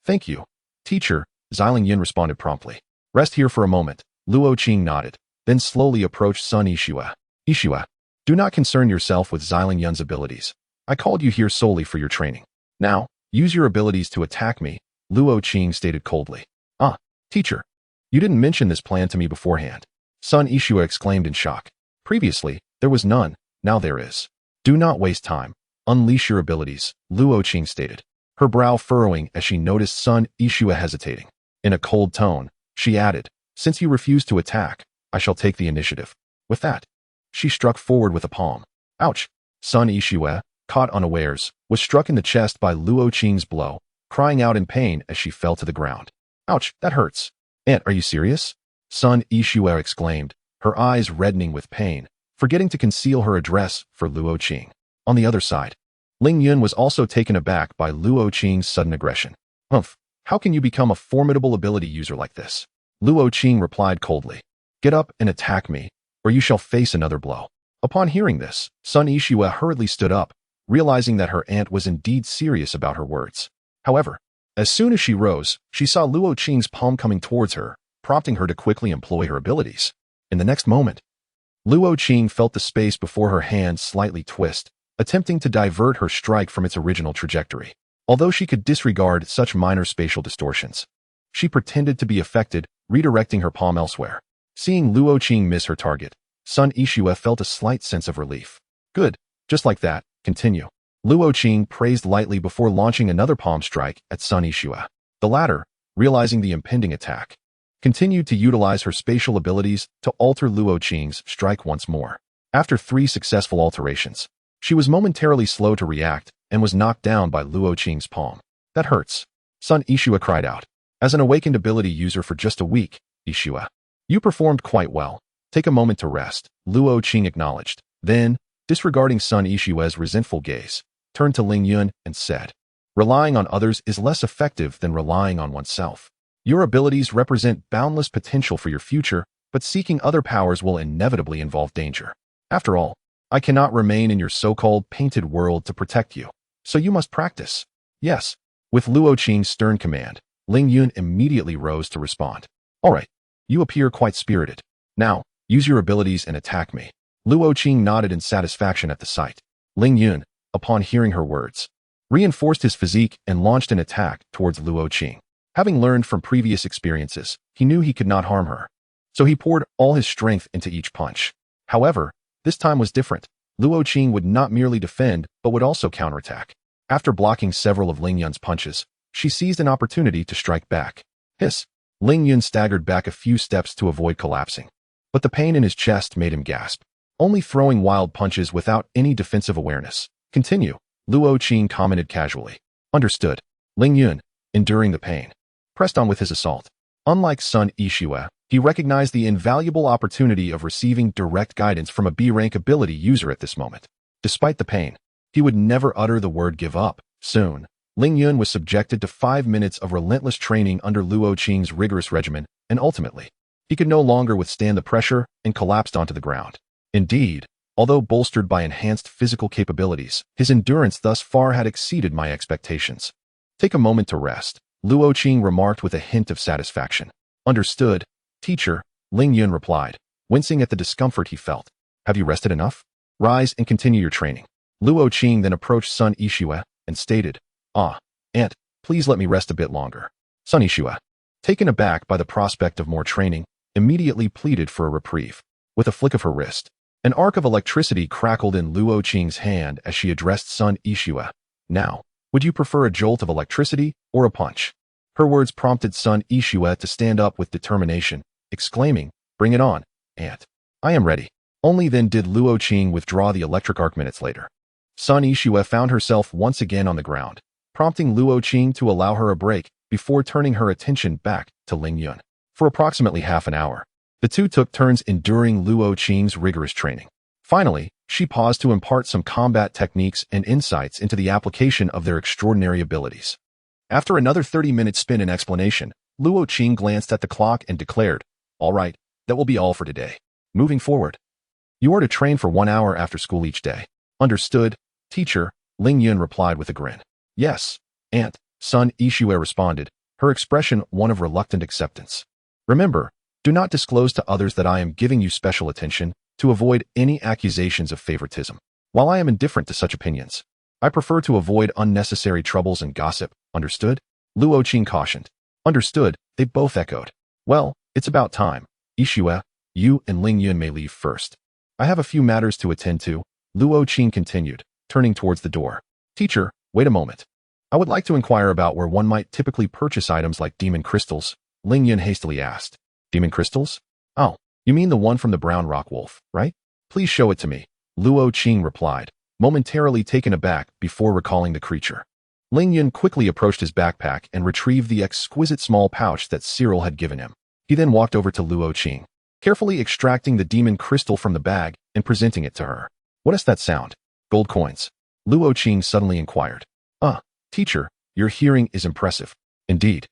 Thank you, teacher, Ling Yun responded promptly. Rest here for a moment, Luo Qing nodded, then slowly approached Sun Yixue. Yixue, do not concern yourself with Ling Yun's abilities. I called you here solely for your training. Now, use your abilities to attack me, Luo Qing stated coldly. Teacher, you didn't mention this plan to me beforehand. Sun Yixue exclaimed in shock. Previously, there was none, now there is. Do not waste time. Unleash your abilities, Luo Qing stated, her brow furrowing as she noticed Sun Yixue hesitating. In a cold tone, she added, since you refuse to attack, I shall take the initiative. With that, she struck forward with a palm. Ouch! Sun Yixue, caught unawares, was struck in the chest by Luo Qing's blow, crying out in pain as she fell to the ground. Ouch, that hurts. Aunt, are you serious? Sun Yixue exclaimed, her eyes reddening with pain, forgetting to conceal her address for Luo Qing. On the other side, Ling Yun was also taken aback by Luo Qing's sudden aggression. How can you become a formidable ability user like this? Luo Qing replied coldly. Get up and attack me, or you shall face another blow. Upon hearing this, Sun Yixue hurriedly stood up, realizing that her aunt was indeed serious about her words. However, as soon as she rose, she saw Luo Qing's palm coming towards her, prompting her to quickly employ her abilities. In the next moment, Luo Qing felt the space before her hand slightly twist, attempting to divert her strike from its original trajectory. Although she could disregard such minor spatial distortions, she pretended to be affected, redirecting her palm elsewhere. Seeing Luo Qing miss her target, Sun Yixue felt a slight sense of relief. Good, just like that, continue. Luo Qing praised lightly before launching another palm strike at Sun Yixue. The latter, realizing the impending attack, continued to utilize her spatial abilities to alter Luo Qing's strike once more. After 3 successful alterations, she was momentarily slow to react and was knocked down by Luo Qing's palm. That hurts, Sun Yixue cried out. As an awakened ability user for just a week, Yixue, you performed quite well. Take a moment to rest, Luo Qing acknowledged. Then, disregarding Sun Yixue's resentful gaze, turned to Ling Yun and said, relying on others is less effective than relying on oneself. Your abilities represent boundless potential for your future, but seeking other powers will inevitably involve danger. After all, I cannot remain in your so-called painted world to protect you, so you must practice. Yes. With Luo Qing's stern command, Ling Yun immediately rose to respond. All right, you appear quite spirited. Now, use your abilities and attack me. Luo Qing nodded in satisfaction at the sight. Ling Yun, upon hearing her words, reinforced his physique and launched an attack towards Luo Qing. Having learned from previous experiences, he knew he could not harm her, so he poured all his strength into each punch. However, this time was different. Luo Qing would not merely defend, but would also counterattack. After blocking several of Ling Yun's punches, she seized an opportunity to strike back. Hiss! Ling Yun staggered back a few steps to avoid collapsing, but the pain in his chest made him gasp. Only throwing wild punches without any defensive awareness. Continue, Luo Qing commented casually. Understood. Ling Yun, enduring the pain, pressed on with his assault. Unlike Sun Yixue, he recognized the invaluable opportunity of receiving direct guidance from a B-rank ability user at this moment. Despite the pain, he would never utter the word give up. Soon, Ling Yun was subjected to 5 minutes of relentless training under Luo Qing's rigorous regimen, and ultimately, he could no longer withstand the pressure and collapsed onto the ground. Indeed, although bolstered by enhanced physical capabilities, his endurance thus far had exceeded my expectations. Take a moment to rest, Luo Qing remarked with a hint of satisfaction. Understood, teacher, Ling Yun replied, wincing at the discomfort he felt. Have you rested enough? Rise and continue your training. Luo Qing then approached Sun Yixue and stated, Aunt, please let me rest a bit longer. Sun Yixue, taken aback by the prospect of more training, immediately pleaded for a reprieve. With a flick of her wrist, an arc of electricity crackled in Luo Qing's hand as she addressed Sun Yixue. Now, would you prefer a jolt of electricity or a punch? Her words prompted Sun Yixue to stand up with determination, exclaiming, Bring it on, Aunt. I am ready. Only then did Luo Qing withdraw the electric arc minutes later. Sun Yixue found herself once again on the ground, prompting Luo Qing to allow her a break before turning her attention back to Ling Yun. For approximately half an hour, the two took turns enduring Luo Qing's rigorous training. Finally, she paused to impart some combat techniques and insights into the application of their extraordinary abilities. After another 30-minute spin and explanation, Luo Qing glanced at the clock and declared, All right, that will be all for today. Moving forward, you are to train for 1 hour after school each day. Understood, teacher, Ling Yun replied with a grin. Yes, Aunt, Sun Yixue responded, her expression one of reluctant acceptance. Remember, do not disclose to others that I am giving you special attention to avoid any accusations of favoritism. While I am indifferent to such opinions, I prefer to avoid unnecessary troubles and gossip. Understood? Luo Qing cautioned. Understood, they both echoed. Well, it's about time. Yixue, you and Ling Yun may leave first. I have a few matters to attend to, Luo Qing continued, turning towards the door. Teacher, wait a moment. I would like to inquire about where one might typically purchase items like demon crystals, Ling Yun hastily asked. Demon crystals? Oh, you mean the one from the brown rock wolf, right? Please show it to me, Luo Qing replied, momentarily taken aback before recalling the creature. Ling Yun quickly approached his backpack and retrieved the exquisite small pouch that Cyril had given him. He then walked over to Luo Qing, carefully extracting the demon crystal from the bag and presenting it to her. What is that sound? Gold coins. Luo Qing suddenly inquired. Teacher, your hearing is impressive. Indeed,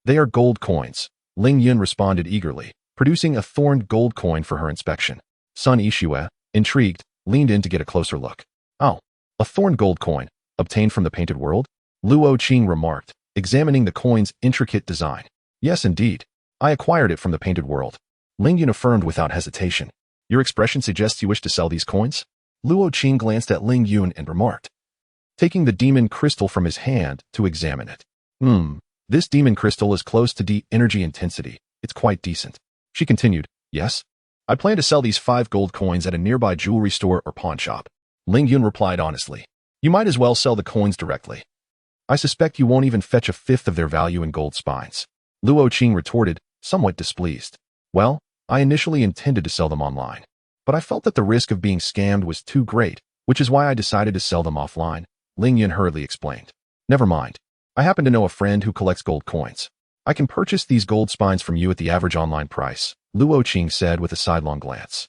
They are gold coins. Ling Yun responded eagerly, producing a thorned gold coin for her inspection. Sun Yixue, intrigued, leaned in to get a closer look. Oh, a thorned gold coin, obtained from the painted world? Luo Qing remarked, examining the coin's intricate design. Yes, indeed. I acquired it from the painted world. Ling Yun affirmed without hesitation. Your expression suggests you wish to sell these coins? Luo Qing glanced at Ling Yun and remarked, taking the demon crystal from his hand to examine it. This demon crystal is close to D energy intensity. It's quite decent. She continued, yes? I plan to sell these 5 gold coins at a nearby jewelry store or pawn shop. Ling Yun replied honestly. You might as well sell the coins directly. I suspect you won't even fetch a fifth of their value in gold spines. Luo Qing retorted, somewhat displeased. Well, I initially intended to sell them online, but I felt that the risk of being scammed was too great, which is why I decided to sell them offline. Ling Yun hurriedly explained. Never mind. I happen to know a friend who collects gold coins. I can purchase these gold spines from you at the average online price, Luo Qing said with a sidelong glance.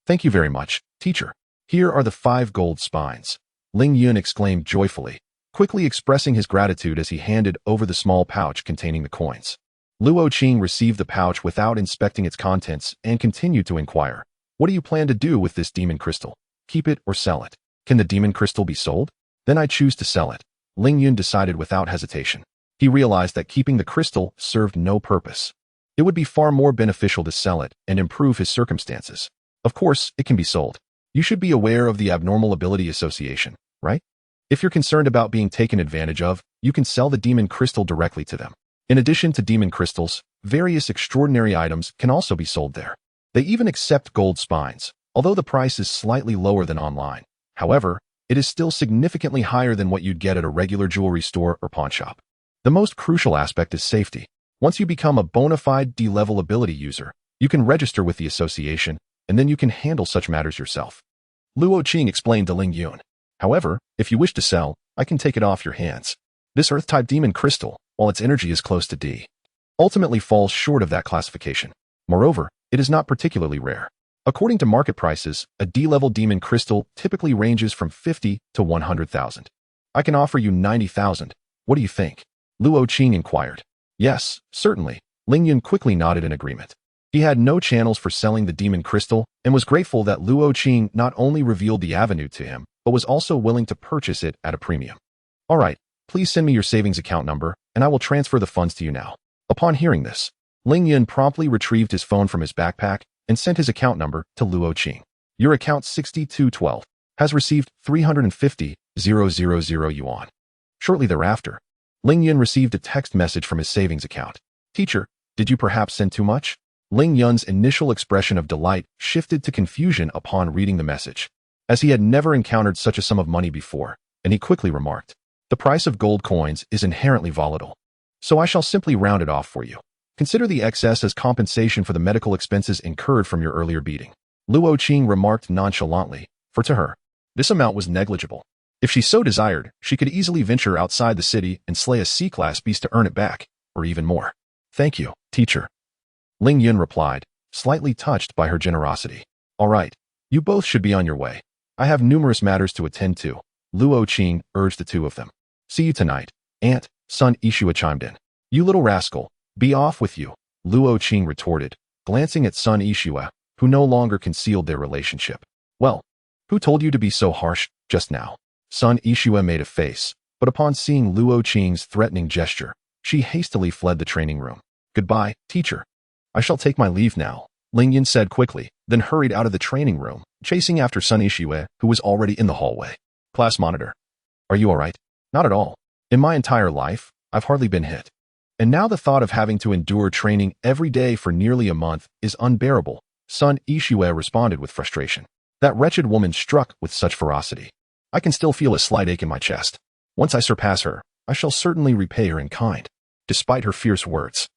Thank you very much, teacher. Here are the 5 gold spines. Ling Yun exclaimed joyfully, quickly expressing his gratitude as he handed over the small pouch containing the coins. Luo Qing received the pouch without inspecting its contents and continued to inquire, what do you plan to do with this demon crystal? Keep it or sell it? Can the demon crystal be sold? Then I choose to sell it. Ling Yun decided without hesitation. He realized that keeping the crystal served no purpose. It would be far more beneficial to sell it and improve his circumstances. Of course, it can be sold. You should be aware of the Abnormal Ability Association, right? If you're concerned about being taken advantage of, you can sell the demon crystal directly to them. In addition to demon crystals, various extraordinary items can also be sold there. They even accept gold spines, although the price is slightly lower than online. However, it is still significantly higher than what you'd get at a regular jewelry store or pawn shop. The most crucial aspect is safety. Once you become a bona fide D-level ability user, you can register with the association, and then you can handle such matters yourself. Luo Qing explained to Ling Yun. However, if you wish to sell, I can take it off your hands. This Earth-type demon crystal, while its energy is close to D, ultimately falls short of that classification. Moreover, it is not particularly rare. According to market prices, a D-level demon crystal typically ranges from 50 to 100,000. I can offer you 90,000. What do you think? Luo Qing inquired. Yes, certainly. Ling Yun quickly nodded in agreement. He had no channels for selling the demon crystal and was grateful that Luo Qing not only revealed the avenue to him, but was also willing to purchase it at a premium. All right, please send me your savings account number, and I will transfer the funds to you now. Upon hearing this, Ling Yun promptly retrieved his phone from his backpack and sent his account number to Luo Qing. Your account 6212 has received 350,000 yuan. Shortly thereafter, Ling Yun received a text message from his savings account. Teacher, did you perhaps send too much? Ling Yun's initial expression of delight shifted to confusion upon reading the message, as he had never encountered such a sum of money before, and he quickly remarked, the price of gold coins is inherently volatile, so I shall simply round it off for you. Consider the excess as compensation for the medical expenses incurred from your earlier beating. Luo Qing remarked nonchalantly, for to her, this amount was negligible. If she so desired, she could easily venture outside the city and slay a C-class beast to earn it back, or even more. Thank you, teacher. Ling Yun replied, slightly touched by her generosity. All right, you both should be on your way. I have numerous matters to attend to. Luo Qing urged the two of them. See you tonight, Aunt, Sun Yixue chimed in. You little rascal, be off with you, Luo Qing retorted, glancing at Sun Yixue, who no longer concealed their relationship. Well, who told you to be so harsh just now? Sun Yixue made a face, but upon seeing Luo Qing's threatening gesture, she hastily fled the training room. Goodbye, teacher. I shall take my leave now, Ling Yun said quickly, then hurried out of the training room, chasing after Sun Yixue, who was already in the hallway. Class monitor. Are you all right? Not at all. In my entire life, I've hardly been hit. And now the thought of having to endure training every day for nearly a month is unbearable, Sun Yixue responded with frustration. That wretched woman struck with such ferocity. I can still feel a slight ache in my chest. Once I surpass her, I shall certainly repay her in kind. Despite her fierce words,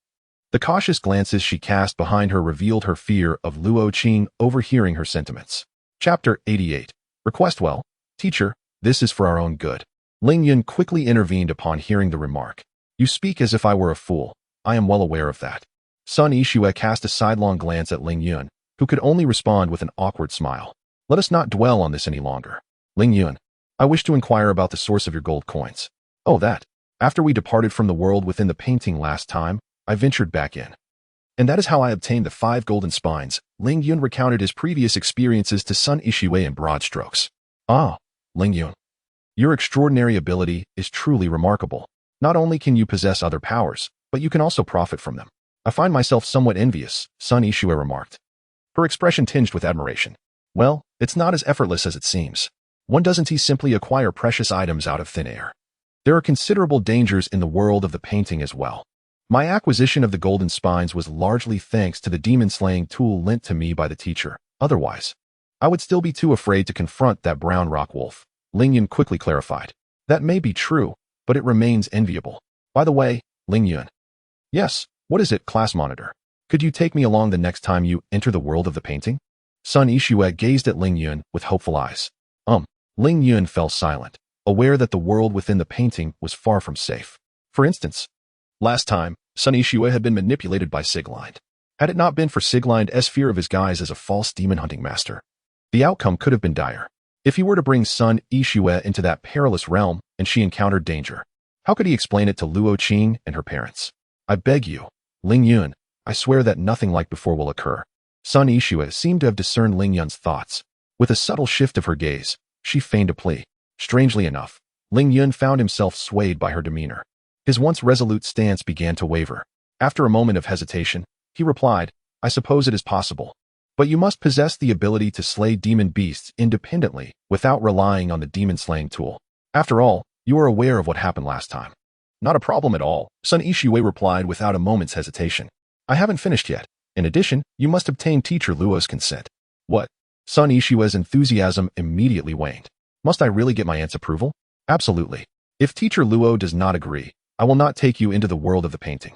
the cautious glances she cast behind her revealed her fear of Luo Qing overhearing her sentiments. Chapter 88. Request well, teacher, this is for our own good. Ling Yun quickly intervened upon hearing the remark. You speak as if I were a fool. I am well aware of that. Sun Yixue cast a sidelong glance at Ling Yun, who could only respond with an awkward smile. Let us not dwell on this any longer. Ling Yun, I wish to inquire about the source of your gold coins. Oh, that. After we departed from the world within the painting last time, I ventured back in. And that is how I obtained the 5 golden spines. Ling Yun recounted his previous experiences to Sun Ishiwei in broad strokes. Ah, Ling Yun. Your extraordinary ability is truly remarkable. Not only can you possess other powers, but you can also profit from them. I find myself somewhat envious, Sun Ishiwei remarked. Her expression tinged with admiration. Well, it's not as effortless as it seems. One doesn't simply acquire precious items out of thin air. There are considerable dangers in the world of the painting as well. My acquisition of the golden spines was largely thanks to the demon-slaying tool lent to me by the teacher. Otherwise, I would still be too afraid to confront that brown rock wolf. Ling Yun quickly clarified. That may be true, but it remains enviable. By the way, Ling Yun. Yes, what is it, class monitor? Could you take me along the next time you enter the world of the painting? Sun Ishiwei gazed at Ling Yun with hopeful eyes. Ling Yun fell silent, aware that the world within the painting was far from safe. For instance, last time, Sun Ishiwei had been manipulated by Siglind. Had it not been for Siglind's fear of his guise as a false demon-hunting master, the outcome could have been dire. If he were to bring Sun Ishiwei into that perilous realm and she encountered danger, how could he explain it to Luo Qing and her parents? I beg you, Ling Yun, I swear that nothing like before will occur. Sun Ishiwei seemed to have discerned Ling Yun's thoughts. With a subtle shift of her gaze, she feigned a plea. Strangely enough, Ling Yun found himself swayed by her demeanor. His once resolute stance began to waver. After a moment of hesitation, he replied, I suppose it is possible. But you must possess the ability to slay demon beasts independently without relying on the demon-slaying tool. After all, you are aware of what happened last time. Not a problem at all, Sun Ishiwei replied without a moment's hesitation. I haven't finished yet. In addition, you must obtain teacher Luo's consent. What? Sun Ishiwei's enthusiasm immediately waned. Must I really get my aunt's approval? Absolutely. If teacher Luo does not agree, I will not take you into the world of the painting.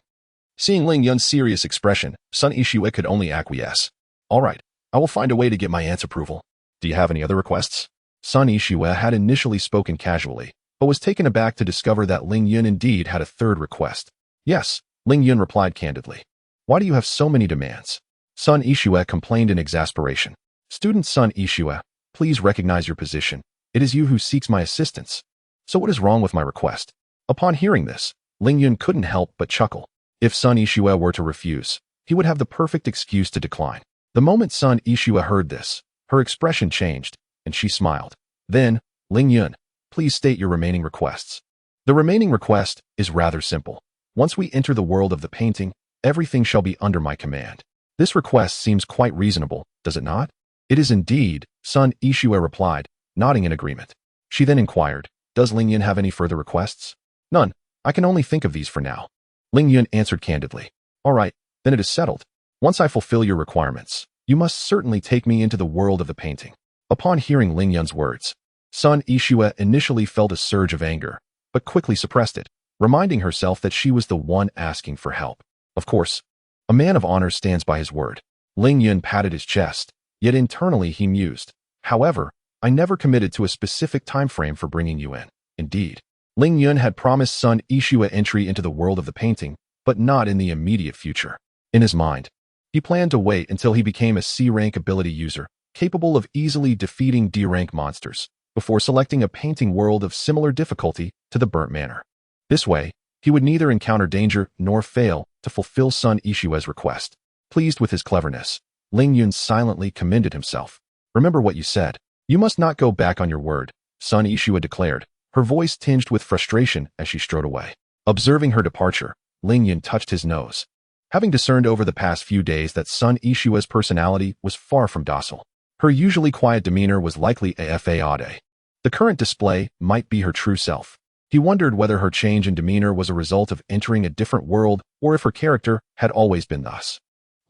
Seeing Ling Yun's serious expression, Sun Ishiwei could only acquiesce. All right, I will find a way to get my aunt's approval. Do you have any other requests? Sun Ishiwei had initially spoken casually, but was taken aback to discover that Ling Yun indeed had a third request. Yes, Ling Yun replied candidly. Why do you have so many demands? Sun Ishiwei complained in exasperation. Student Sun Ishiwei, please recognize your position. It is you who seeks my assistance. So what is wrong with my request? Upon hearing this, Ling Yun couldn't help but chuckle. If Sun Ishiwei were to refuse, he would have the perfect excuse to decline. The moment Sun Ishiwei heard this, her expression changed, and she smiled. Then, Ling Yun, please state your remaining requests. The remaining request is rather simple. Once we enter the world of the painting, everything shall be under my command. This request seems quite reasonable, does it not? It is indeed, Sun Ishiwei replied, nodding in agreement. She then inquired, does Ling Yun have any further requests? None. I can only think of these for now. Ling Yun answered candidly. All right, then it is settled. Once I fulfill your requirements, you must certainly take me into the world of the painting. Upon hearing Ling Yun's words, Sun Ishiwei initially felt a surge of anger, but quickly suppressed it, reminding herself that she was the one asking for help. Of course, a man of honor stands by his word. Ling Yun patted his chest, yet internally he mused. However, I never committed to a specific time frame for bringing you in. Indeed, Ling Yun had promised Sun Ishiwei entry into the world of the painting, but not in the immediate future. In his mind, he planned to wait until he became a C-rank ability user, capable of easily defeating D-rank monsters, before selecting a painting world of similar difficulty to the Burnt Manor. This way, he would neither encounter danger nor fail to fulfill Sun Ishiwei's request. Pleased with his cleverness, Ling Yun silently commended himself. Remember what you said. You must not go back on your word, Sun Ishiwei declared, her voice tinged with frustration as she strode away. Observing her departure, Ling Yun touched his nose. Having discerned over the past few days that Sun Ishiwei's personality was far from docile, her usually quiet demeanor was likely a fade. The current display might be her true self. He wondered whether her change in demeanor was a result of entering a different world or if her character had always been thus.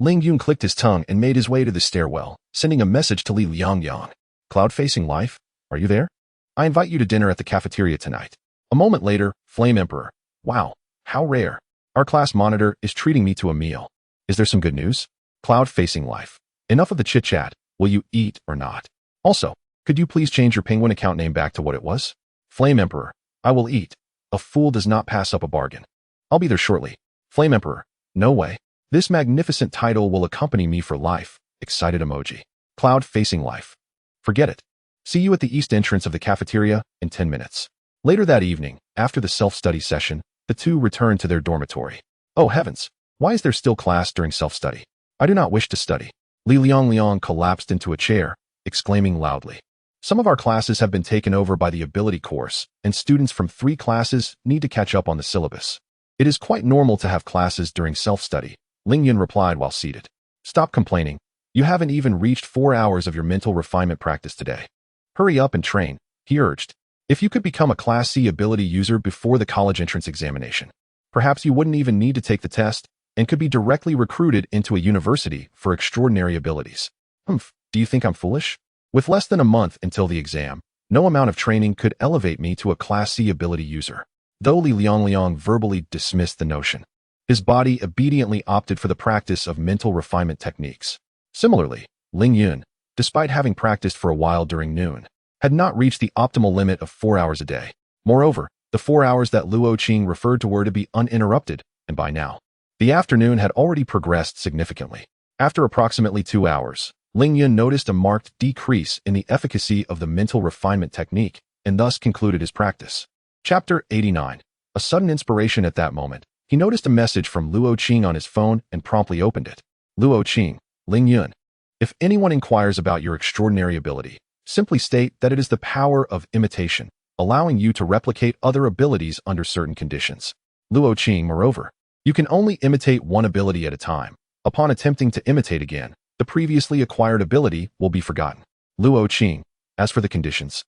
Ling Yun clicked his tongue and made his way to the stairwell, sending a message to Li Liangyang. Cloud-facing life, are you there? I invite you to dinner at the cafeteria tonight. A moment later, Flame Emperor. Wow, how rare. Our class monitor is treating me to a meal. Is there some good news? Cloud-facing life. Enough of the chit-chat. Will you eat or not? Also, could you please change your penguin account name back to what it was? Flame Emperor. I will eat. A fool does not pass up a bargain. I'll be there shortly. Flame Emperor. No way. This magnificent title will accompany me for life. Excited emoji. Cloud-facing life. Forget it. See you at the east entrance of the cafeteria in 10 minutes. Later that evening, after the self-study session, the two returned to their dormitory. Oh heavens, Why is there still class during self-study? I do not wish to study. Li Liang collapsed into a chair, exclaiming loudly. Some of our classes have been taken over by the ability course, and students from 3 classes need to catch up on the syllabus. It is quite normal to have classes during self-study, Ling Yun replied while seated. Stop complaining. You haven't even reached 4 hours of your mental refinement practice today. Hurry up and train, he urged. If you could become a Class C ability user before the college entrance examination, perhaps you wouldn't even need to take the test and could be directly recruited into a university for extraordinary abilities. Do you think I'm foolish? With less than a month until the exam, no amount of training could elevate me to a Class C ability user. Though Li Liang verbally dismissed the notion, his body obediently opted for the practice of mental refinement techniques. Similarly, Ling Yun, despite having practiced for a while during noon, had not reached the optimal limit of 4 hours a day. Moreover, the 4 hours that Luo Qing referred to were to be uninterrupted, and by now, the afternoon had already progressed significantly. After approximately 2 hours, Ling Yun noticed a marked decrease in the efficacy of the mental refinement technique, and thus concluded his practice. Chapter 89. A sudden inspiration at that moment. He noticed a message from Luo Qing on his phone and promptly opened it. Luo Qing, Ling Yun. If anyone inquires about your extraordinary ability, simply state that it is the power of imitation, allowing you to replicate other abilities under certain conditions. Luo Qing, moreover, you can only imitate one ability at a time. Upon attempting to imitate again, the previously acquired ability will be forgotten. Luo Qing, as for the conditions,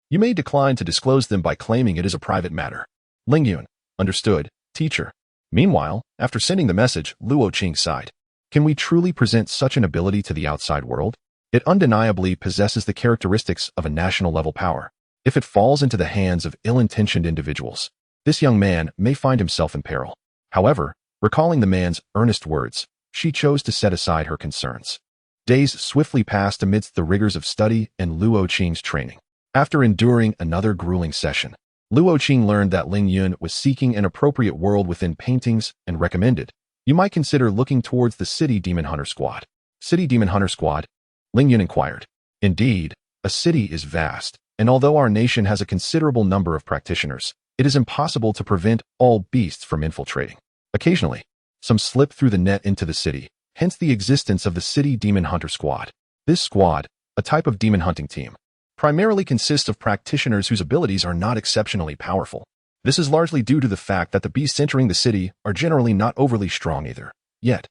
you may decline to disclose them by claiming it is a private matter. Ling Yun, understood, teacher. Meanwhile, after sending the message, Luo Qing sighed. Can we truly present such an ability to the outside world? It undeniably possesses the characteristics of a national-level power. If it falls into the hands of ill-intentioned individuals, this young man may find himself in peril. However, recalling the man's earnest words, she chose to set aside her concerns. Days swiftly passed amidst the rigors of study and Luo Qing's training. After enduring another grueling session, Luo Qing learned that Ling Yun was seeking an appropriate world within paintings and recommended, you might consider looking towards the City Demon Hunter Squad. City Demon Hunter Squad? Ling Yun inquired. Indeed, a city is vast, and although our nation has a considerable number of practitioners, it is impossible to prevent all beasts from infiltrating. Occasionally, some slip through the net into the city, hence the existence of the City Demon Hunter Squad. This squad, a type of demon hunting team, primarily consists of practitioners whose abilities are not exceptionally powerful. This is largely due to the fact that the beasts entering the city are generally not overly strong either. Yet,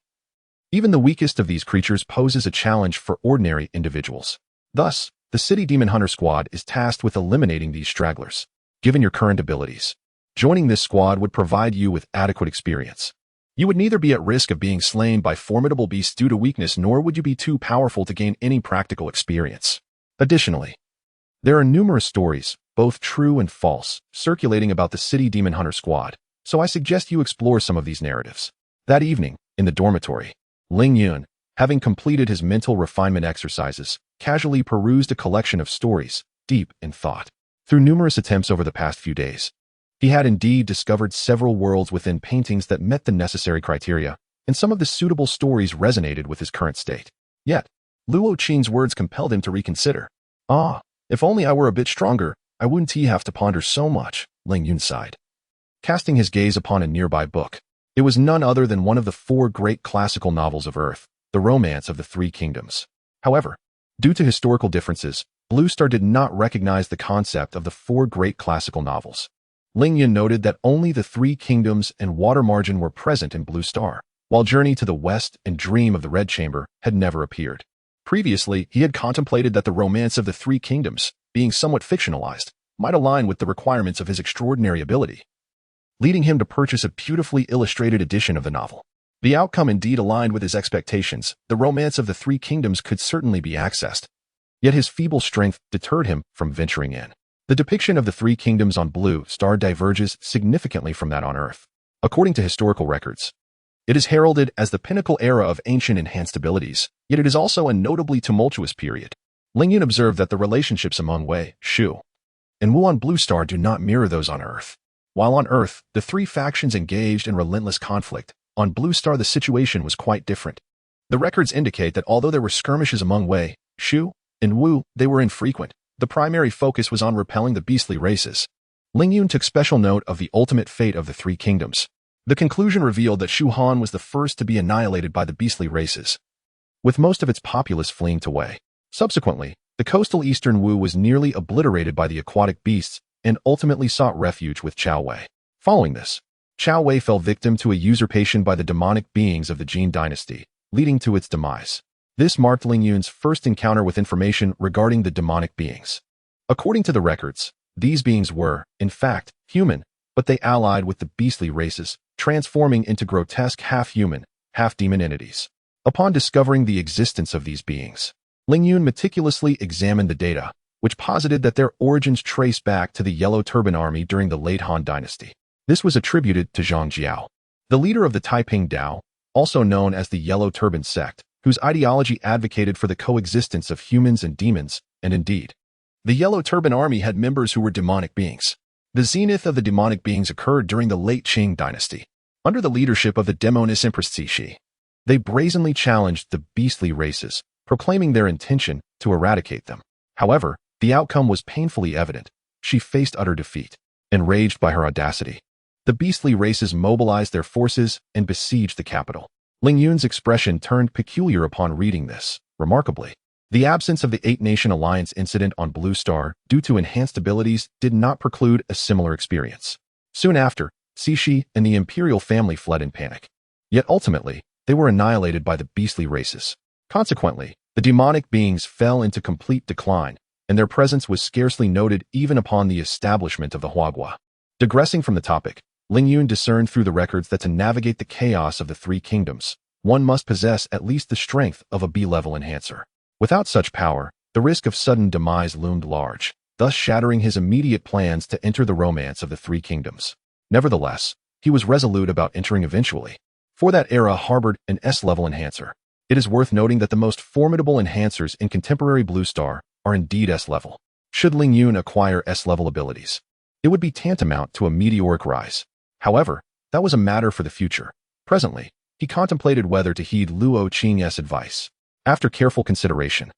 even the weakest of these creatures poses a challenge for ordinary individuals. Thus, the City Demon Hunter Squad is tasked with eliminating these stragglers. Given your current abilities, joining this squad would provide you with adequate experience. You would neither be at risk of being slain by formidable beasts due to weakness, nor would you be too powerful to gain any practical experience. Additionally, there are numerous stories, both true and false, circulating about the City Demon Hunter Squad, so I suggest you explore some of these narratives. That evening, in the dormitory, Ling Yun, having completed his mental refinement exercises, casually perused a collection of stories, deep in thought. Through numerous attempts over the past few days, he had indeed discovered several worlds within paintings that met the necessary criteria, and some of the suitable stories resonated with his current state. Yet, Luo Qing's words compelled him to reconsider. If only I were a bit stronger, I wouldn't have to ponder so much, Ling Yun sighed. Casting his gaze upon a nearby book, it was none other than one of the 4 great classical novels of Earth, The Romance of the Three Kingdoms. However, due to historical differences, Blue Star did not recognize the concept of the 4 great classical novels. Ling Yun noted that only the Three Kingdoms and Water Margin were present in Blue Star, while Journey to the West and Dream of the Red Chamber had never appeared. Previously, he had contemplated that the Romance of the Three Kingdoms, being somewhat fictionalized, might align with the requirements of his extraordinary ability, leading him to purchase a beautifully illustrated edition of the novel. The outcome indeed aligned with his expectations. The Romance of the Three Kingdoms could certainly be accessed, yet his feeble strength deterred him from venturing in. The depiction of the Three Kingdoms on Blue Star diverges significantly from that on Earth. According to historical records, it is heralded as the pinnacle era of ancient enhanced abilities, yet it is also a notably tumultuous period. Ling Yun observed that the relationships among Wei, Shu, and Wu on Blue Star do not mirror those on Earth. While on Earth, the 3 factions engaged in relentless conflict, on Blue Star the situation was quite different. The records indicate that although there were skirmishes among Wei, Shu, and Wu, they were infrequent. The primary focus was on repelling the beastly races. Ling Yun took special note of the ultimate fate of the Three Kingdoms. The conclusion revealed that Shuhan was the first to be annihilated by the beastly races, with most of its populace fleeing to Wei. Subsequently, the coastal eastern Wu was nearly obliterated by the aquatic beasts and ultimately sought refuge with Chao Wei. Following this, Chao Wei fell victim to a usurpation by the demonic beings of the Jin dynasty, leading to its demise. This marked Ling Yun's first encounter with information regarding the demonic beings. According to the records, these beings were, in fact, human, but they allied with the beastly races, transforming into grotesque half-human, half-demon entities. Upon discovering the existence of these beings, Ling Yun meticulously examined the data, which posited that their origins trace back to the Yellow Turban Army during the late Han Dynasty. This was attributed to Zhang Jiao, the leader of the Taiping Dao, also known as the Yellow Turban sect, whose ideology advocated for the coexistence of humans and demons, and indeed, the Yellow Turban Army had members who were demonic beings. The zenith of the demonic beings occurred during the late Qing Dynasty. Under the leadership of the demoness Empress Cixi, they brazenly challenged the beastly races, proclaiming their intention to eradicate them. However, the outcome was painfully evident. She faced utter defeat. Enraged by her audacity, the beastly races mobilized their forces and besieged the capital. Ling Yun's expression turned peculiar upon reading this. Remarkably, the absence of the Eight-Nation Alliance incident on Blue Star due to enhanced abilities did not preclude a similar experience. Soon after, Cixi and the imperial family fled in panic. Yet ultimately, they were annihilated by the beastly races. Consequently, the demonic beings fell into complete decline, and their presence was scarcely noted even upon the establishment of the Huagua. Digressing from the topic, Ling Yun discerned through the records that to navigate the chaos of the Three Kingdoms, one must possess at least the strength of a B-level enhancer. Without such power, the risk of sudden demise loomed large, thus shattering his immediate plans to enter the romance of the Three Kingdoms. Nevertheless, he was resolute about entering eventually. For that era harbored an S-level enhancer. It is worth noting that the most formidable enhancers in contemporary Blue Star are indeed S-level. Should Ling Yun acquire S-level abilities, it would be tantamount to a meteoric rise. However, that was a matter for the future. Presently, he contemplated whether to heed Luo Qing's advice. After careful consideration,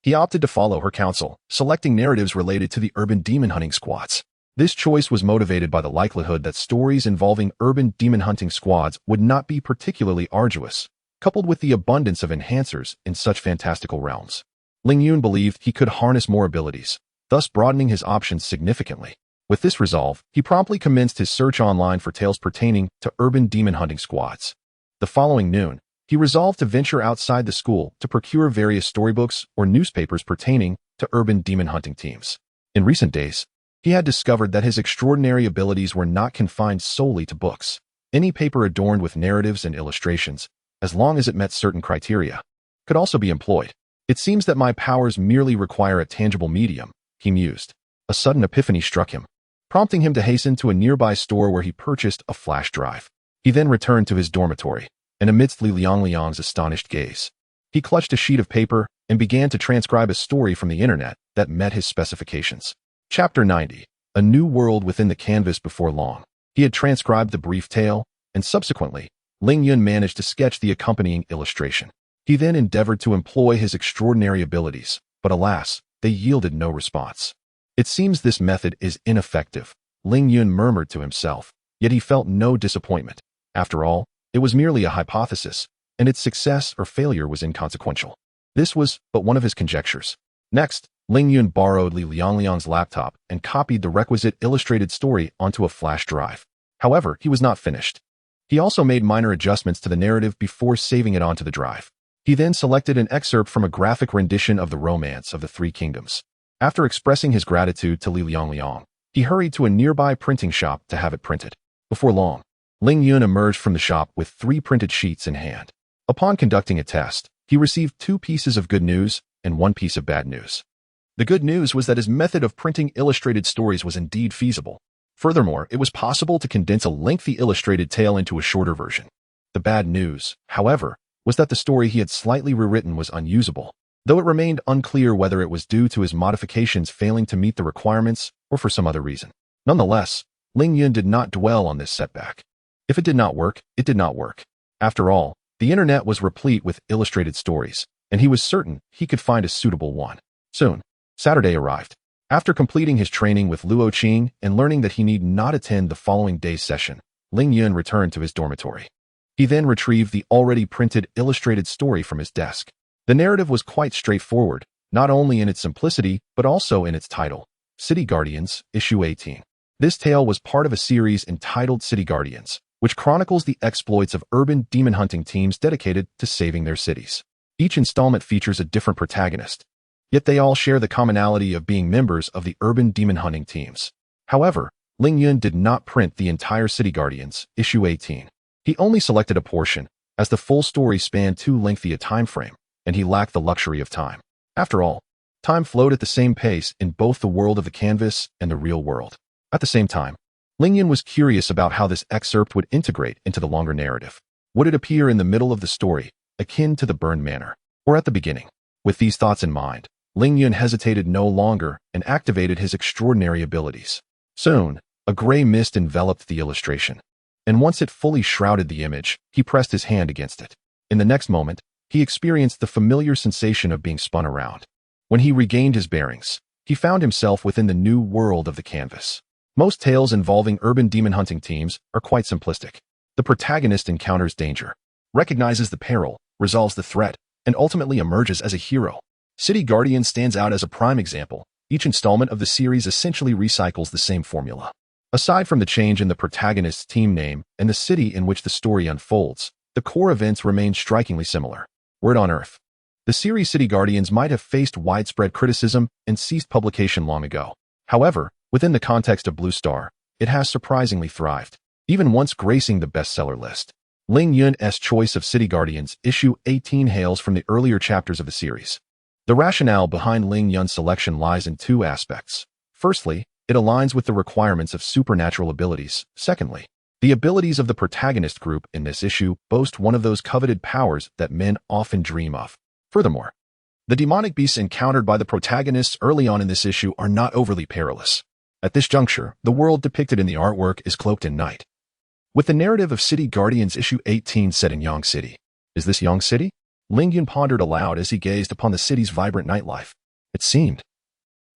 he opted to follow her counsel, selecting narratives related to the urban demon hunting squads. This choice was motivated by the likelihood that stories involving urban demon hunting squads would not be particularly arduous, coupled with the abundance of enhancers in such fantastical realms. Ling Yun believed he could harness more abilities, thus broadening his options significantly. With this resolve, he promptly commenced his search online for tales pertaining to urban demon hunting squads. The following noon, he resolved to venture outside the school to procure various storybooks or newspapers pertaining to urban demon hunting teams. In recent days, he had discovered that his extraordinary abilities were not confined solely to books. Any paper adorned with narratives and illustrations, as long as it met certain criteria, could also be employed. It seems that my powers merely require a tangible medium, he mused. A sudden epiphany struck him, prompting him to hasten to a nearby store where he purchased a flash drive. He then returned to his dormitory, and amidst Li Liang's astonished gaze, he clutched a sheet of paper and began to transcribe a story from the internet that met his specifications. Chapter 90. A New World Within the Canvas. Before long, he had transcribed the brief tale, and subsequently, Ling Yun managed to sketch the accompanying illustration. He then endeavored to employ his extraordinary abilities, but alas, they yielded no response. It seems this method is ineffective, Ling Yun murmured to himself, yet he felt no disappointment. After all, it was merely a hypothesis, and its success or failure was inconsequential. This was but one of his conjectures. Next, Ling Yun borrowed Li Liang's laptop and copied the requisite illustrated story onto a flash drive. However, he was not finished. He also made minor adjustments to the narrative before saving it onto the drive. He then selected an excerpt from a graphic rendition of the romance of the Three Kingdoms. After expressing his gratitude to Li Liang, he hurried to a nearby printing shop to have it printed. Before long, Ling Yun emerged from the shop with 3 printed sheets in hand. Upon conducting a test, he received 2 pieces of good news and 1 piece of bad news. The good news was that his method of printing illustrated stories was indeed feasible. Furthermore, it was possible to condense a lengthy illustrated tale into a shorter version. The bad news, however, was that the story he had slightly rewritten was unusable, though it remained unclear whether it was due to his modifications failing to meet the requirements or for some other reason. Nonetheless, Ling Yun did not dwell on this setback. If it did not work, it did not work. After all, the internet was replete with illustrated stories, and he was certain he could find a suitable one. Soon, Saturday arrived. After completing his training with Luo Qing and learning that he need not attend the following day's session, Ling Yun returned to his dormitory. He then retrieved the already printed illustrated story from his desk. The narrative was quite straightforward, not only in its simplicity, but also in its title, City Guardians, Issue 18. This tale was part of a series entitled City Guardians, which chronicles the exploits of urban demon hunting teams dedicated to saving their cities. Each installment features a different protagonist, yet they all share the commonality of being members of the urban demon hunting teams. However, Ling Yun did not print the entire City Guardians, Issue 18. He only selected a portion, as the full story spanned too lengthy a time frame, and he lacked the luxury of time. After all, time flowed at the same pace in both the world of the canvas and the real world. At the same time, Ling Yun was curious about how this excerpt would integrate into the longer narrative. Would it appear in the middle of the story, akin to the burned manor, or at the beginning? With these thoughts in mind, Ling Yun hesitated no longer and activated his extraordinary abilities. Soon, a gray mist enveloped the illustration, and once it fully shrouded the image, he pressed his hand against it. In the next moment, he experienced the familiar sensation of being spun around. When he regained his bearings, he found himself within the new world of the canvas. Most tales involving urban demon hunting teams are quite simplistic. The protagonist encounters danger, recognizes the peril, resolves the threat, and ultimately emerges as a hero. City Guardian stands out as a prime example. Each installment of the series essentially recycles the same formula. Aside from the change in the protagonist's team name and the city in which the story unfolds, the core events remain strikingly similar. Word on Earth. The series City Guardians might have faced widespread criticism and ceased publication long ago. However, within the context of Blue Star, it has surprisingly thrived, even once gracing the bestseller list. Ling Yun's choice of City Guardians, Issue 18 hails from the earlier chapters of the series. The rationale behind Ling Yun's selection lies in two aspects. Firstly, it aligns with the requirements of supernatural abilities. Secondly, the abilities of the protagonist group in this issue boast one of those coveted powers that men often dream of. Furthermore, the demonic beasts encountered by the protagonists early on in this issue are not overly perilous. At this juncture, the world depicted in the artwork is cloaked in night. With the narrative of City Guardians Issue 18 set in Yang City. Is this Yang City? Ling Yun pondered aloud as he gazed upon the city's vibrant nightlife. It seemed,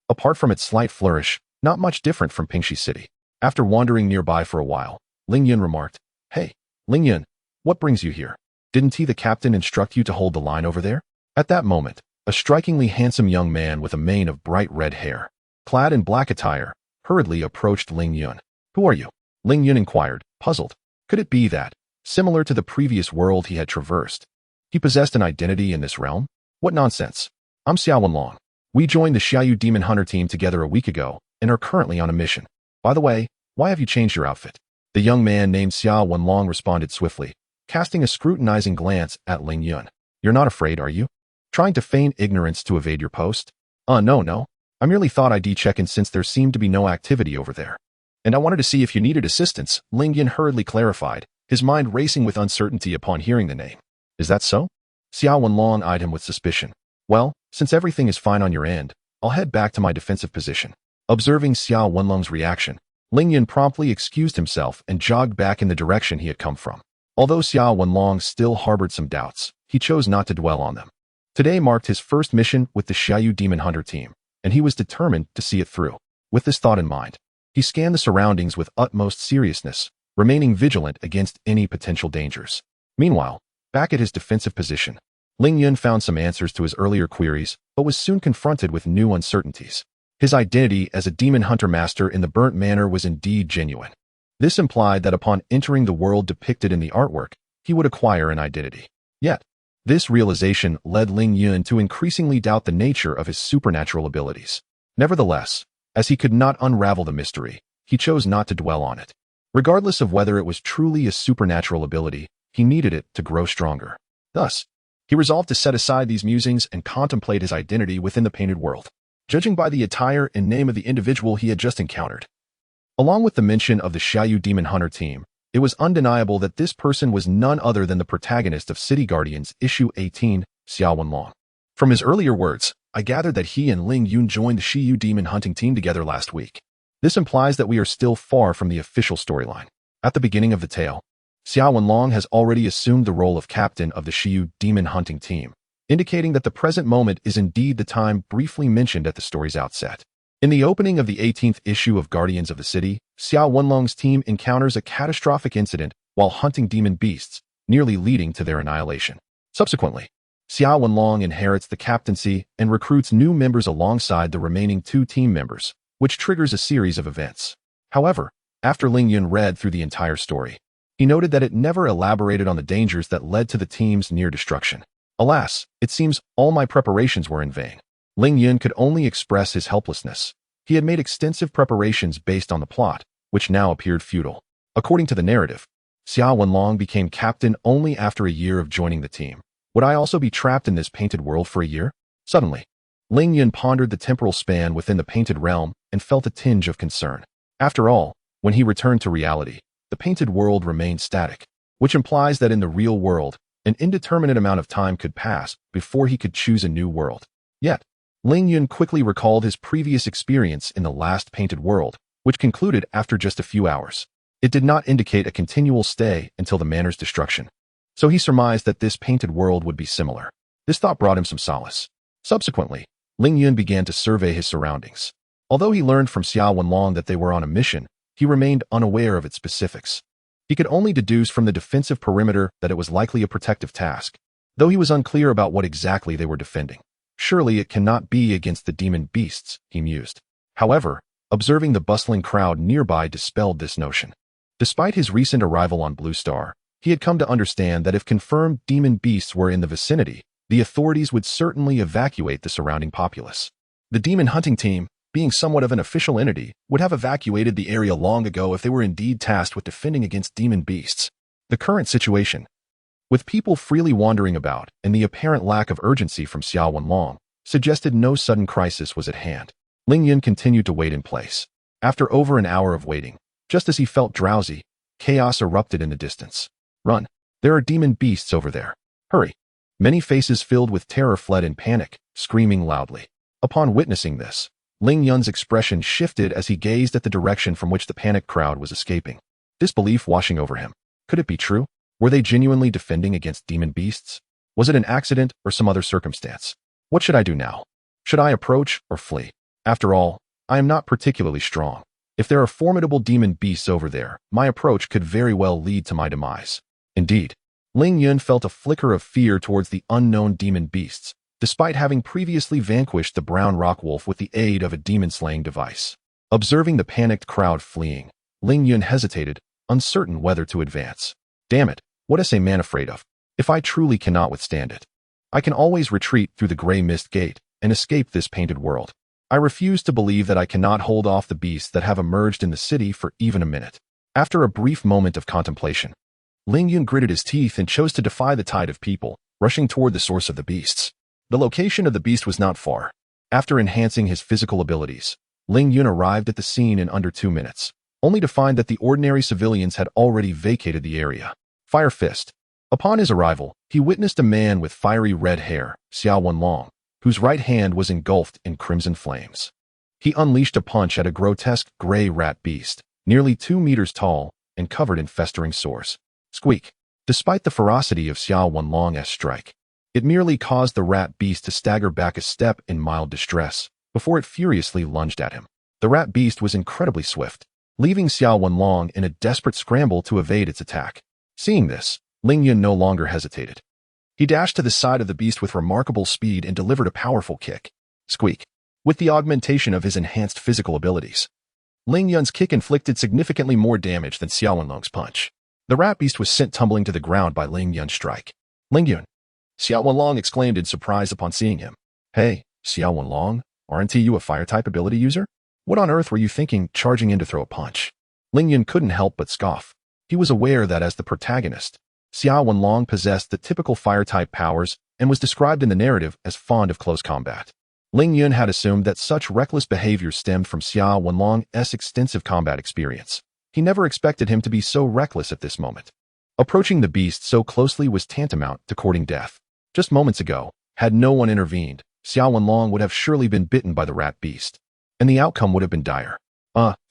apart from its slight flourish, not much different from Pingxi City. After wandering nearby for a while, Ling Yun remarked, "Hey, Ling Yun, what brings you here? Didn't the captain instruct you to hold the line over there?" At that moment, a strikingly handsome young man with a mane of bright red hair, clad in black attire, hurriedly approached Ling Yun. "Who are you?" Ling Yun inquired, puzzled. Could it be that, similar to the previous world he had traversed, he possessed an identity in this realm? What nonsense. I'm Xiao Wenlong. We joined the Xiaoyu Demon Hunter team together a week ago and are currently on a mission. By the way, why have you changed your outfit? The young man named Xiao Wenlong responded swiftly, casting a scrutinizing glance at Ling Yun. "You're not afraid, are you? Trying to feign ignorance to evade your post?" No. I merely thought I'd check in since there seemed to be no activity over there. And I wanted to see if you needed assistance," Ling Yun hurriedly clarified, his mind racing with uncertainty upon hearing the name. "Is that so?" Xiao Wenlong eyed him with suspicion. "Well, since everything is fine on your end, I'll head back to my defensive position." Observing Xiao Wenlong's reaction, Ling Yun promptly excused himself and jogged back in the direction he had come from. Although Xiao Wenlong still harbored some doubts, he chose not to dwell on them. Today marked his first mission with the Xiaoyu Demon Hunter team, and he was determined to see it through. With this thought in mind, he scanned the surroundings with utmost seriousness, remaining vigilant against any potential dangers. Meanwhile, back at his defensive position, Ling Yun found some answers to his earlier queries, but was soon confronted with new uncertainties. His identity as a demon hunter master in the Burnt Manor was indeed genuine. This implied that upon entering the world depicted in the artwork, he would acquire an identity. Yet, this realization led Ling Yun to increasingly doubt the nature of his supernatural abilities. Nevertheless, as he could not unravel the mystery, he chose not to dwell on it. Regardless of whether it was truly a supernatural ability, he needed it to grow stronger. Thus, he resolved to set aside these musings and contemplate his identity within the painted world, judging by the attire and name of the individual he had just encountered. Along with the mention of the Xiaoyu Demon Hunter team, it was undeniable that this person was none other than the protagonist of City Guardians Issue 18, Xiao Wenlong. From his earlier words, I gathered that he and Ling Yun joined the Xiaoyu Demon Hunting team together last week. This implies that we are still far from the official storyline. At the beginning of the tale, Xiao Wenlong has already assumed the role of captain of the Xiaoyu Demon Hunting team, indicating that the present moment is indeed the time briefly mentioned at the story's outset. In the opening of the 18th issue of Guardians of the City, Xiao Wenlong's team encounters a catastrophic incident while hunting demon beasts, nearly leading to their annihilation. Subsequently, Xiao Wenlong inherits the captaincy and recruits new members alongside the remaining 2 team members, which triggers a series of events. However, after Ling Yun read through the entire story, he noted that it never elaborated on the dangers that led to the team's near destruction. Alas, it seems all my preparations were in vain. Ling Yun could only express his helplessness. He had made extensive preparations based on the plot, which now appeared futile. According to the narrative, Xiao Wenlong became captain only after a year of joining the team. Would I also be trapped in this painted world for a year? Suddenly, Ling Yun pondered the temporal span within the painted realm and felt a tinge of concern. After all, when he returned to reality, the painted world remained static, which implies that in the real world, an indeterminate amount of time could pass before he could choose a new world. Yet, Ling Yun quickly recalled his previous experience in the last painted world, which concluded after just a few hours. It did not indicate a continual stay until the manor's destruction, so he surmised that this painted world would be similar. This thought brought him some solace. Subsequently, Ling Yun began to survey his surroundings. Although he learned from Xiao Wenlong that they were on a mission, he remained unaware of its specifics. He could only deduce from the defensive perimeter that it was likely a protective task, though he was unclear about what exactly they were defending. Surely it cannot be against the demon beasts, he mused. However, observing the bustling crowd nearby dispelled this notion. Despite his recent arrival on Blue Star, he had come to understand that if confirmed demon beasts were in the vicinity, the authorities would certainly evacuate the surrounding populace. The demon hunting team, being somewhat of an official entity, would have evacuated the area long ago if they were indeed tasked with defending against demon beasts. The current situation, with people freely wandering about and the apparent lack of urgency from Xiao Wenlong, suggested no sudden crisis was at hand. Ling Yun continued to wait in place. After over an hour of waiting, just as he felt drowsy, chaos erupted in the distance. Run! There are demon beasts over there. Hurry! Many faces filled with terror fled in panic, screaming loudly. Upon witnessing this, Ling Yun's expression shifted as he gazed at the direction from which the panicked crowd was escaping. Disbelief washing over him. Could it be true? Were they genuinely defending against demon beasts? Was it an accident or some other circumstance? What should I do now? Should I approach or flee? After all, I am not particularly strong. If there are formidable demon beasts over there, my approach could very well lead to my demise. Indeed, Ling Yun felt a flicker of fear towards the unknown demon beasts, despite having previously vanquished the brown rock wolf with the aid of a demon-slaying device. Observing the panicked crowd fleeing, Ling Yun hesitated, uncertain whether to advance. Damn it, what is a man afraid of? If I truly cannot withstand it, I can always retreat through the gray mist gate and escape this painted world. I refuse to believe that I cannot hold off the beasts that have emerged in the city for even a minute. After a brief moment of contemplation, Ling Yun gritted his teeth and chose to defy the tide of people, rushing toward the source of the beasts. The location of the beast was not far. After enhancing his physical abilities, Ling Yun arrived at the scene in under 2 minutes, only to find that the ordinary civilians had already vacated the area. Fire Fist. Upon his arrival, he witnessed a man with fiery red hair, Xiao Wenlong, whose right hand was engulfed in crimson flames. He unleashed a punch at a grotesque gray rat beast, nearly 2 meters tall and covered in festering sores. Squeak. Despite the ferocity of Xiao Wenlong's strike, it merely caused the rat beast to stagger back a step in mild distress before it furiously lunged at him. The rat beast was incredibly swift, leaving Xiao Wenlong in a desperate scramble to evade its attack. Seeing this, Ling Yun no longer hesitated. He dashed to the side of the beast with remarkable speed and delivered a powerful kick. Squeak. With the augmentation of his enhanced physical abilities, Ling Yun's kick inflicted significantly more damage than Xiao Wenlong's punch. The rat beast was sent tumbling to the ground by Ling Yun's strike. Ling Yun! Xiao Wenlong exclaimed in surprise upon seeing him. Hey, Xiao Wenlong, aren't you a fire-type ability user? What on earth were you thinking charging in to throw a punch? Ling Yun couldn't help but scoff. He was aware that as the protagonist, Xiao Wenlong possessed the typical fire-type powers and was described in the narrative as fond of close combat. Ling Yun had assumed that such reckless behavior stemmed from Xiao Wenlong's extensive combat experience. He never expected him to be so reckless at this moment. Approaching the beast so closely was tantamount to courting death. Just moments ago, had no one intervened, Xiao Wenlong would have surely been bitten by the rat beast, and the outcome would have been dire.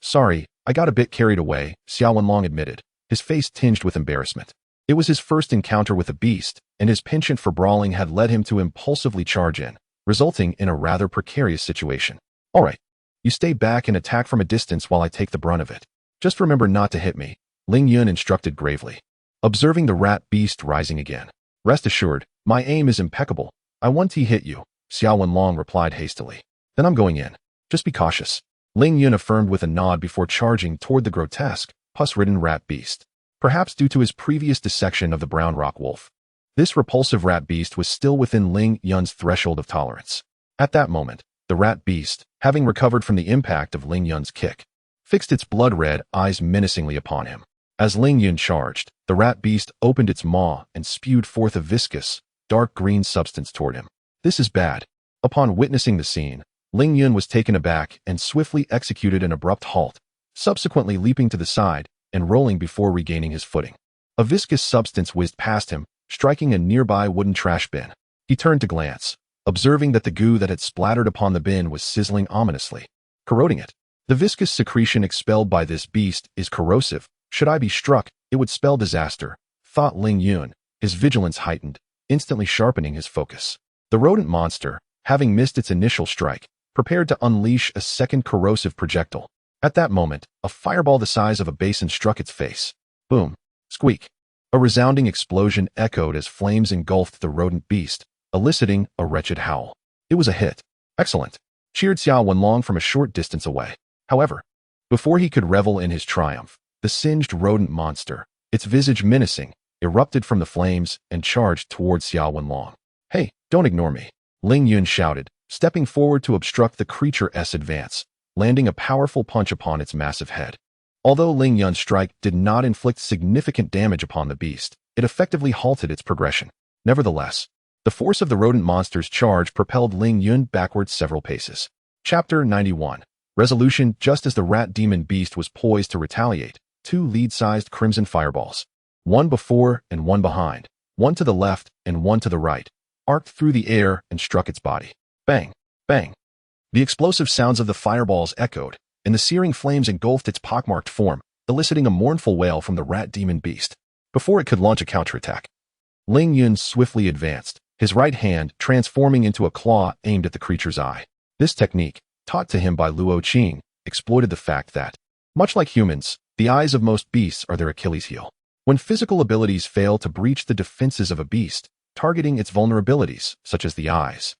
Sorry, I got a bit carried away, Xiao Wenlong admitted, his face tinged with embarrassment. It was his first encounter with a beast, and his penchant for brawling had led him to impulsively charge in, resulting in a rather precarious situation. All right, You stay back and attack from a distance while I take the brunt of it. Just remember not to hit me, Ling Yun instructed gravely, observing the rat beast rising again. Rest assured, my aim is impeccable. I won't hit you, Xiao Wenlong replied hastily. Then I'm going in. Just be cautious. Ling Yun affirmed with a nod before charging toward the grotesque, pus-ridden rat beast. Perhaps due to his previous dissection of the brown rock wolf, this repulsive rat beast was still within Ling Yun's threshold of tolerance. At that moment, the rat beast, having recovered from the impact of Ling Yun's kick, fixed its blood-red eyes menacingly upon him. As Ling Yun charged, the rat beast opened its maw and spewed forth a viscous, dark green substance toward him. This is bad. Upon witnessing the scene, Ling Yun was taken aback and swiftly executed an abrupt halt, subsequently leaping to the side and rolling before regaining his footing. A viscous substance whizzed past him, striking a nearby wooden trash bin. He turned to glance, observing that the goo that had splattered upon the bin was sizzling ominously, corroding it. The viscous secretion expelled by this beast is corrosive. Should I be struck, it would spell disaster, thought Ling Yun, his vigilance heightened, instantly sharpening his focus. The rodent monster, having missed its initial strike, prepared to unleash a second corrosive projectile. At that moment, a fireball the size of a basin struck its face. Boom. Squeak. A resounding explosion echoed as flames engulfed the rodent beast, eliciting a wretched howl. It was a hit. Excellent, cheered Xiao Wenlong from a short distance away. However, before he could revel in his triumph, the singed rodent monster, its visage menacing, erupted from the flames and charged towards Xiao Wenlong. Hey, don't ignore me, Ling Yun shouted, stepping forward to obstruct the creature's advance, landing a powerful punch upon its massive head. Although Ling Yun's strike did not inflict significant damage upon the beast, it effectively halted its progression. Nevertheless, the force of the rodent monster's charge propelled Ling Yun backwards several paces. Chapter 91. Resolution. Just as the rat demon beast was poised to retaliate, two lead-sized crimson fireballs, one before and one behind, one to the left and one to the right, arced through the air and struck its body. Bang! Bang! The explosive sounds of the fireballs echoed, and the searing flames engulfed its pockmarked form, eliciting a mournful wail from the rat demon beast. Before it could launch a counterattack, Ling Yun swiftly advanced, his right hand transforming into a claw aimed at the creature's eye. This technique, taught to him by Luo Qing, exploited the fact that, much like humans, the eyes of most beasts are their Achilles heel. When physical abilities fail to breach the defenses of a beast, targeting its vulnerabilities, such as the eyes,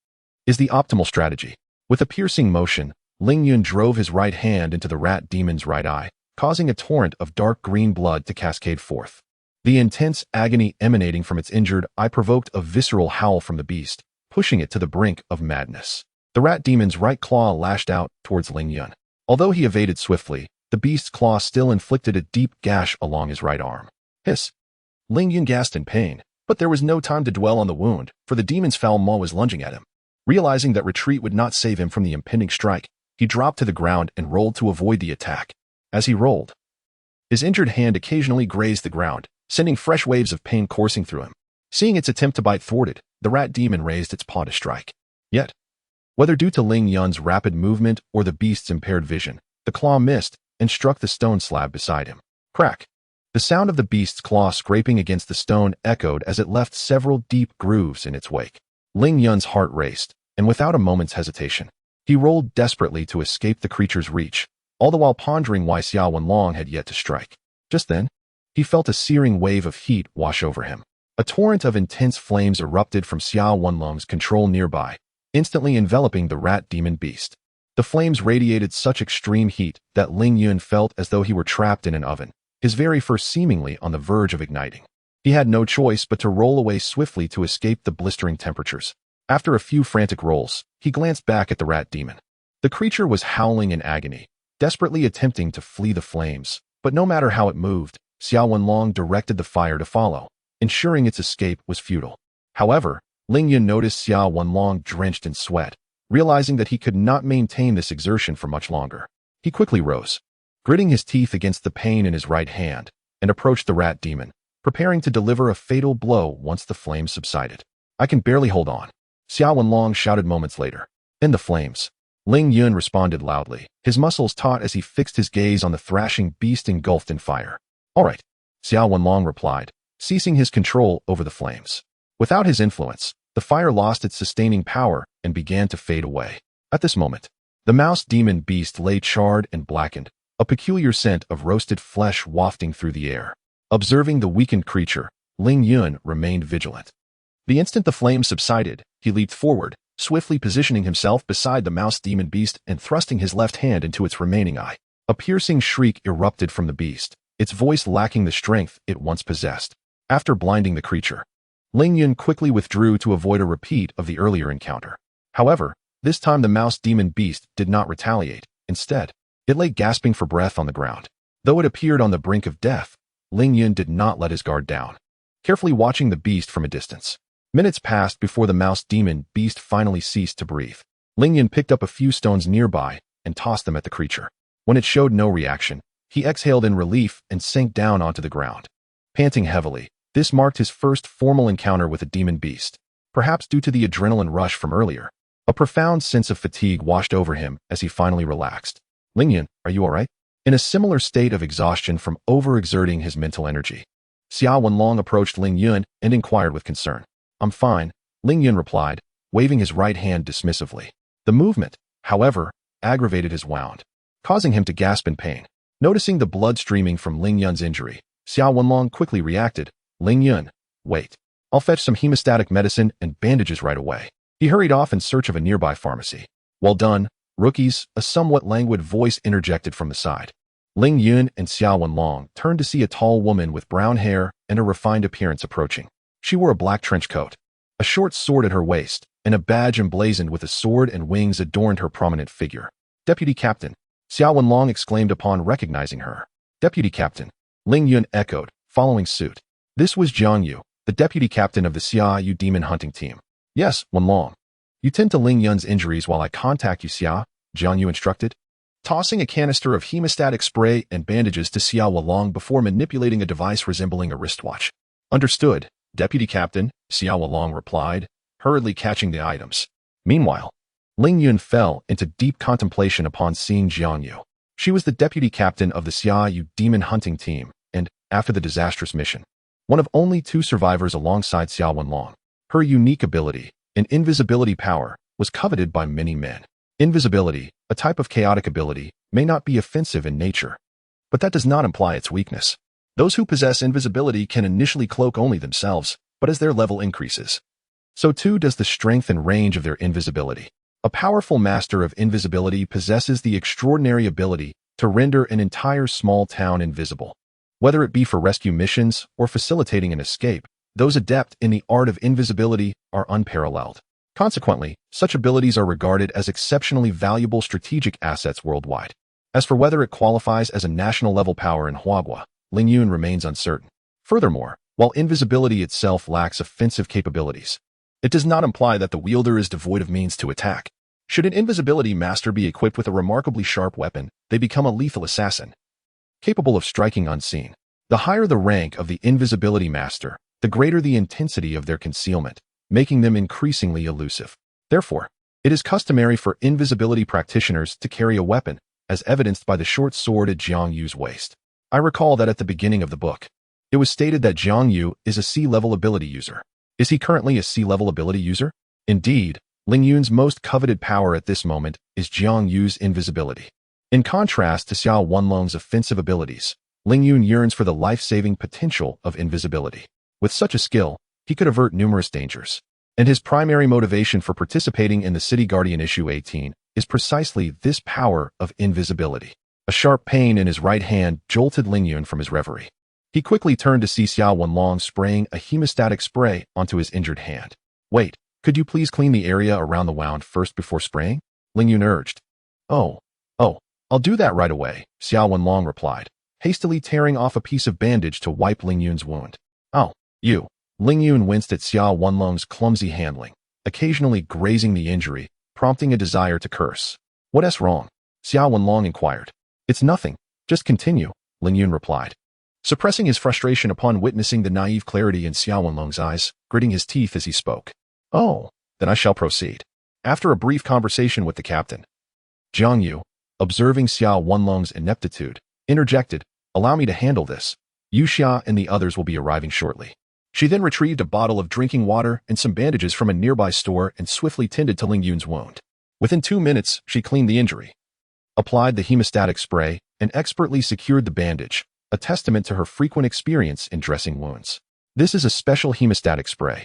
is the optimal strategy. With a piercing motion, Ling Yun drove his right hand into the rat demon's right eye, causing a torrent of dark green blood to cascade forth. The intense agony emanating from its injured eye provoked a visceral howl from the beast, pushing it to the brink of madness. The rat demon's right claw lashed out towards Ling Yun. Although he evaded swiftly, the beast's claw still inflicted a deep gash along his right arm. Hiss! Ling Yun gasped in pain, but there was no time to dwell on the wound, for the demon's foul maw was lunging at him. Realizing that retreat would not save him from the impending strike, he dropped to the ground and rolled to avoid the attack. As he rolled, his injured hand occasionally grazed the ground, sending fresh waves of pain coursing through him. Seeing its attempt to bite thwarted, the rat demon raised its paw to strike. Yet, whether due to Ling Yun's rapid movement or the beast's impaired vision, the claw missed and struck the stone slab beside him. Crack! The sound of the beast's claw scraping against the stone echoed as it left several deep grooves in its wake. Ling Yun's heart raced, and without a moment's hesitation, he rolled desperately to escape the creature's reach, all the while pondering why Xiao Wenlong had yet to strike. Just then, he felt a searing wave of heat wash over him. A torrent of intense flames erupted from Xiao Wenlong's control nearby, instantly enveloping the rat demon beast. The flames radiated such extreme heat that Ling Yun felt as though he were trapped in an oven, his very fur seemingly on the verge of igniting. He had no choice but to roll away swiftly to escape the blistering temperatures. After a few frantic rolls, he glanced back at the rat demon. The creature was howling in agony, desperately attempting to flee the flames, but no matter how it moved, Xiao Wenlong directed the fire to follow, ensuring its escape was futile. However, Ling Yun noticed Xiao Wenlong drenched in sweat, realizing that he could not maintain this exertion for much longer. He quickly rose, gritting his teeth against the pain in his right hand, and approached the rat demon, preparing to deliver a fatal blow once the flames subsided. I can barely hold on, Xiao Wenlong shouted moments later. In the flames, Ling Yun responded loudly, his muscles taut as he fixed his gaze on the thrashing beast engulfed in fire. All right, Xiao Wenlong replied, ceasing his control over the flames. Without his influence, the fire lost its sustaining power and began to fade away. At this moment, The mouse demon beast lay charred and blackened, a peculiar scent of roasted flesh wafting through the air. Observing the weakened creature, Ling Yun remained vigilant. The instant the flame subsided, he leaped forward, swiftly positioning himself beside the mouse demon beast and thrusting his left hand into its remaining eye. A piercing shriek erupted from the beast, its voice lacking the strength it once possessed. After blinding the creature, Ling Yun quickly withdrew to avoid a repeat of the earlier encounter. However, this time the mouse demon beast did not retaliate. Instead, it lay gasping for breath on the ground. Though it appeared on the brink of death, Ling Yun did not let his guard down, carefully watching the beast from a distance. Minutes passed before the mouse demon beast finally ceased to breathe. Ling Yun picked up a few stones nearby and tossed them at the creature. When it showed no reaction, he exhaled in relief and sank down onto the ground. Panting heavily, this marked his first formal encounter with a demon beast. Perhaps due to the adrenaline rush from earlier, a profound sense of fatigue washed over him as he finally relaxed. Ling Yun, are you all right? In a similar state of exhaustion from overexerting his mental energy, Xiao Wenlong approached Ling Yun and inquired with concern. I'm fine, Ling Yun replied, waving his right hand dismissively. The movement, however, aggravated his wound, causing him to gasp in pain. Noticing the blood streaming from Ling Yun's injury, Xiao Wenlong quickly reacted. Ling Yun, wait. I'll fetch some hemostatic medicine and bandages right away. He hurried off in search of a nearby pharmacy. Well done, rookies, a somewhat languid voice interjected from the side. Ling Yun and Xiao Wenlong turned to see a tall woman with brown hair and a refined appearance approaching. She wore a black trench coat, a short sword at her waist, and a badge emblazoned with a sword and wings adorned her prominent figure. Deputy Captain, Xiao Wenlong exclaimed upon recognizing her. Deputy Captain, Ling Yun echoed, following suit. This was Jiang Yu, the deputy captain of the Xia Yu demon hunting team. Yes, Wenlong. You tend to Ling Yun's injuries while I contact you, Xia, Jiang Yu instructed, tossing a canister of hemostatic spray and bandages to Xiao Wenlong before manipulating a device resembling a wristwatch. Understood, Deputy Captain, Xiao Wenlong replied, hurriedly catching the items. Meanwhile, Ling Yun fell into deep contemplation upon seeing Jiang Yu. She was the deputy captain of the Xia Yu demon hunting team, and, after the disastrous mission, one of only 2 survivors alongside Xiao Wenlong. Her unique ability, an invisibility power, was coveted by many men. Invisibility, a type of chaotic ability, may not be offensive in nature, but that does not imply its weakness. Those who possess invisibility can initially cloak only themselves, but as their level increases, so too does the strength and range of their invisibility. A powerful master of invisibility possesses the extraordinary ability to render an entire small town invisible. Whether it be for rescue missions or facilitating an escape, those adept in the art of invisibility are unparalleled. Consequently, such abilities are regarded as exceptionally valuable strategic assets worldwide. As for whether it qualifies as a national-level power in Huagua, Ling Yun remains uncertain. Furthermore, while invisibility itself lacks offensive capabilities, it does not imply that the wielder is devoid of means to attack. Should an invisibility master be equipped with a remarkably sharp weapon, they become a lethal assassin, capable of striking unseen. The higher the rank of the invisibility master, the greater the intensity of their concealment, making them increasingly elusive. Therefore, it is customary for invisibility practitioners to carry a weapon, as evidenced by the short sword at Jiang Yu's waist. I recall that at the beginning of the book, it was stated that Jiang Yu is a C-level ability user. Is he currently a C-level ability user? Indeed, Ling Yun's most coveted power at this moment is Jiang Yu's invisibility. In contrast to Xiao Wenlong's offensive abilities, Ling Yun yearns for the life-saving potential of invisibility. With such a skill, he could avert numerous dangers. And his primary motivation for participating in the City Guardian Issue 18 is precisely this power of invisibility. A sharp pain in his right hand jolted Ling Yun from his reverie. He quickly turned to see Xiao Wenlong spraying a hemostatic spray onto his injured hand. Wait, could you please clean the area around the wound first before spraying? Ling Yun urged. Oh, I'll do that right away, Xiao Wenlong replied, hastily tearing off a piece of bandage to wipe Ling Yun's wound. Oh, you. Ling Yun winced at Xiao Wenlong's clumsy handling, occasionally grazing the injury, prompting a desire to curse. What's wrong? Xiao Wenlong inquired. It's nothing. Just continue, Ling Yun replied, suppressing his frustration upon witnessing the naive clarity in Xiao Wenlong's eyes, gritting his teeth as he spoke. Oh, then I shall proceed. After a brief conversation with the captain, Jiang Yu, observing Xiao Wenlong's ineptitude, interjected, allow me to handle this. Yu Xia and the others will be arriving shortly. She then retrieved a bottle of drinking water and some bandages from a nearby store and swiftly tended to Ling Yun's wound. Within 2 minutes, she cleaned the injury, applied the hemostatic spray, and expertly secured the bandage, a testament to her frequent experience in dressing wounds. This is a special hemostatic spray.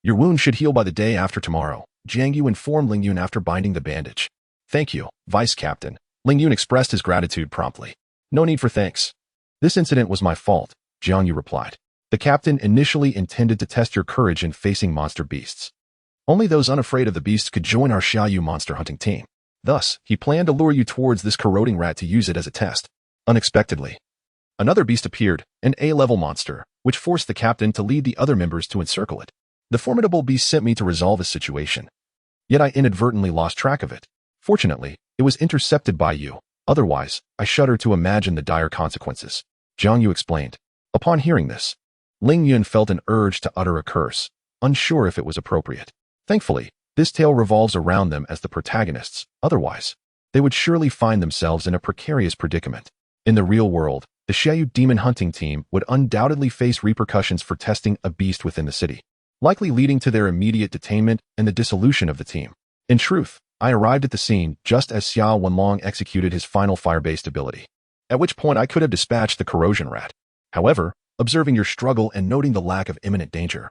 Your wound should heal by the day after tomorrow, Jiang Yu informed Ling Yun after binding the bandage. Thank you, Vice Captain. Ling Yun expressed his gratitude promptly. No need for thanks. This incident was my fault, Jiang Yu replied. The captain initially intended to test your courage in facing monster beasts. Only those unafraid of the beasts could join our Xiaoyu monster hunting team. Thus, he planned to lure you towards this corroding rat to use it as a test. Unexpectedly, another beast appeared, an A-level monster, which forced the captain to lead the other members to encircle it. The formidable beast sent me to resolve this situation. Yet I inadvertently lost track of it. Fortunately, it was intercepted by you. Otherwise, I shudder to imagine the dire consequences. Jiang Yu explained. Upon hearing this, Ling Yun felt an urge to utter a curse, unsure if it was appropriate. Thankfully, this tale revolves around them as the protagonists. Otherwise, they would surely find themselves in a precarious predicament. In the real world, the Xiaoyu demon hunting team would undoubtedly face repercussions for testing a beast within the city, likely leading to their immediate detainment and the dissolution of the team. In truth, I arrived at the scene just as Xiao Wenlong executed his final fire-based ability, at which point I could have dispatched the corrosion rat. However, observing your struggle and noting the lack of imminent danger,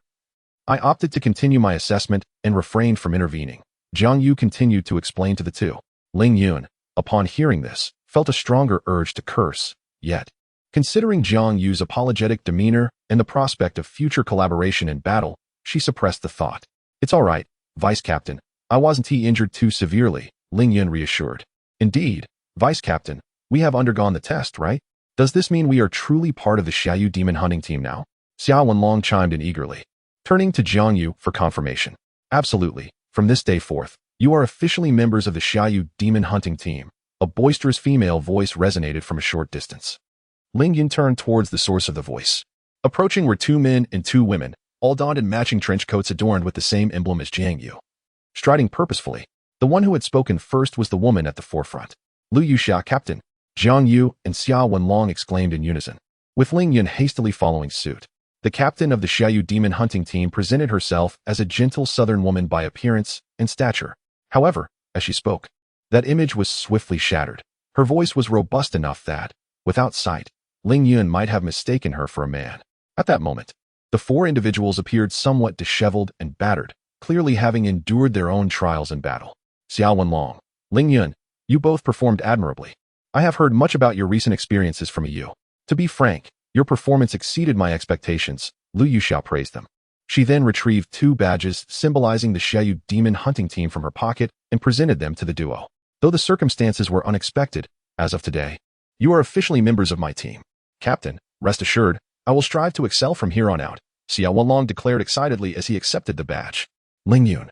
I opted to continue my assessment and refrained from intervening. Jiang Yu continued to explain to the two. Ling Yun, upon hearing this, felt a stronger urge to curse. Yet, considering Jiang Yu's apologetic demeanor and the prospect of future collaboration in battle, she suppressed the thought. It's all right, Vice Captain. I wasn't injured too severely, Ling Yun reassured. Indeed, Vice Captain, we have undergone the test, right? Does this mean we are truly part of the Xiaoyu demon hunting team now? Xiao Wenlong chimed in eagerly, turning to Jiang Yu for confirmation. Absolutely. From this day forth, you are officially members of the Xiaoyu demon hunting team. A boisterous female voice resonated from a short distance. Ling Yun turned towards the source of the voice. Approaching were 2 men and 2 women, all donned in matching trench coats adorned with the same emblem as Jiang Yu. Striding purposefully, the one who had spoken first was the woman at the forefront. Lu Yuxia, Captain. Jiang Yu and Xiao Wenlong exclaimed in unison, with Ling Yun hastily following suit. The captain of the Xiaoyu demon hunting team presented herself as a gentle southern woman by appearance and stature. However, as she spoke, that image was swiftly shattered. Her voice was robust enough that, without sight, Ling Yun might have mistaken her for a man. At that moment, the 4 individuals appeared somewhat disheveled and battered, clearly having endured their own trials in battle. Xiao Wenlong, Ling Yun, you both performed admirably. I have heard much about your recent experiences from you. To be frank, your performance exceeded my expectations, Lu Yuxiao praised them. She then retrieved 2 badges symbolizing the Xiaoyu demon hunting team from her pocket and presented them to the duo. Though the circumstances were unexpected, as of today, you are officially members of my team. Captain, rest assured, I will strive to excel from here on out, Xiao Wenlong declared excitedly as he accepted the badge. Ling Yun,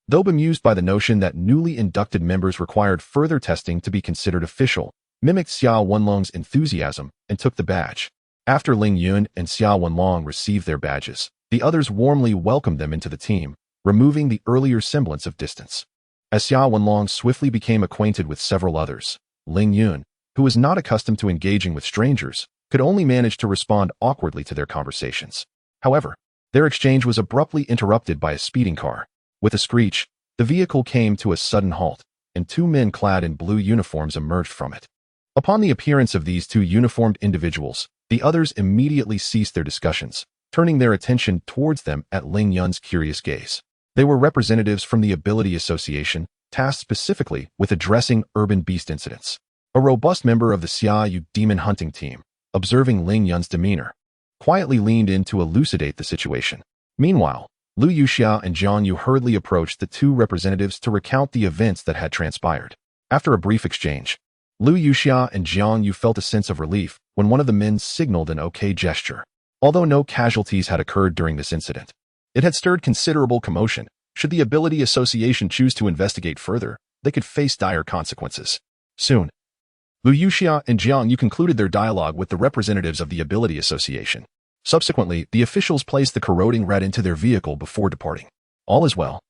though bemused by the notion that newly inducted members required further testing to be considered official, mimicked Xiao Wenlong's enthusiasm and took the badge. After Ling Yun and Xiao Wenlong received their badges, the others warmly welcomed them into the team, removing the earlier semblance of distance. As Xiao Wenlong swiftly became acquainted with several others, Ling Yun, who was not accustomed to engaging with strangers, could only manage to respond awkwardly to their conversations. However, their exchange was abruptly interrupted by a speeding car. With a screech, the vehicle came to a sudden halt, and 2 men clad in blue uniforms emerged from it. Upon the appearance of these 2 uniformed individuals, the others immediately ceased their discussions, turning their attention towards them at Ling Yun's curious gaze. They were representatives from the Ability Association, tasked specifically with addressing urban beast incidents. A robust member of the Xiaoyu demon hunting team, observing Ling Yun's demeanor, quietly leaned in to elucidate the situation. Meanwhile, Lu Yuxia and Jiang Yu hurriedly approached the 2 representatives to recount the events that had transpired. After a brief exchange, Lu Yuxia and Jiang Yu felt a sense of relief when one of the men signaled an okay gesture. Although no casualties had occurred during this incident, it had stirred considerable commotion. Should the Ability Association choose to investigate further, they could face dire consequences. Soon, Lu Yuxia and Jiang Yu concluded their dialogue with the representatives of the Ability Association. Subsequently, the officials placed the corroding rat into their vehicle before departing. All is well.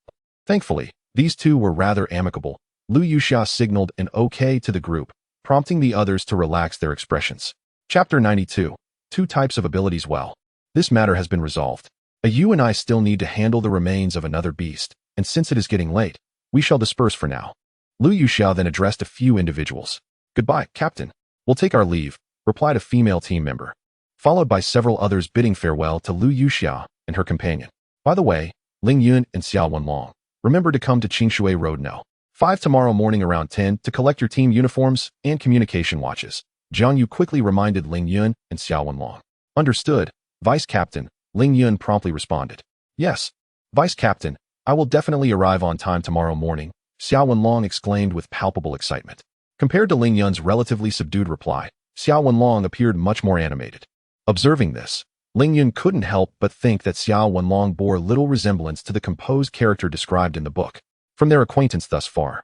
Thankfully, these 2 were rather amicable. Lu Yuxia signaled an okay to the group, prompting the others to relax their expressions. Chapter 92. 2 types of abilities. Well, this matter has been resolved. You and I still need to handle the remains of another beast, and since it is getting late, we shall disperse for now. Lu Yuxiao then addressed a few individuals. "Goodbye, Captain. We'll take our leave," replied a female team member, followed by several others bidding farewell to Lu Yuxiao and her companion. "By the way, Ling Yun and Xiao Wenlong, remember to come to Qingshui Road No. 5 tomorrow morning around 10 to collect your team uniforms and communication watches." Jiang Yu quickly reminded Ling Yun and Xiao Wenlong. "Understood, Vice Captain," Ling Yun promptly responded. "Yes, Vice Captain, I will definitely arrive on time tomorrow morning," Xiao Wenlong exclaimed with palpable excitement. Compared to Ling Yun's relatively subdued reply, Xiao Wenlong appeared much more animated. Observing this, Ling Yun couldn't help but think that Xiao Wenlong bore little resemblance to the composed character described in the book. From their acquaintance thus far,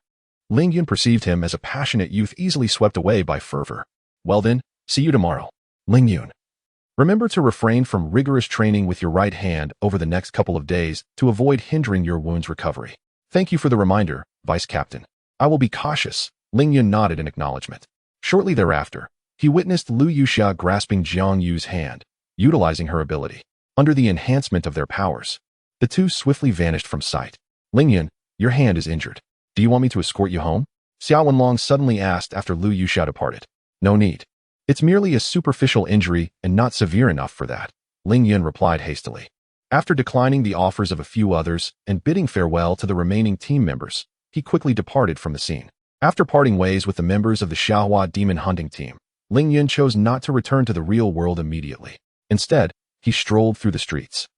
Ling Yun perceived him as a passionate youth easily swept away by fervor. "Well then, see you tomorrow, Ling Yun. Remember to refrain from rigorous training with your right hand over the next couple of days to avoid hindering your wound's recovery." "Thank you for the reminder, Vice Captain. I will be cautious," Ling Yun nodded in acknowledgement. Shortly thereafter, he witnessed Lu Yuxia grasping Jiang Yu's hand, utilizing her ability. Under the enhancement of their powers, the two swiftly vanished from sight. "Ling Yun, your hand is injured. Do you want me to escort you home?" Xiao Wenlong suddenly asked after Lu Yuxia departed. "No need. It's merely a superficial injury and not severe enough for that," Ling Yun replied hastily. After declining the offers of a few others and bidding farewell to the remaining team members, he quickly departed from the scene. After parting ways with the members of the Xiaohua demon hunting team, Ling Yun chose not to return to the real world immediately. Instead, he strolled through the streets,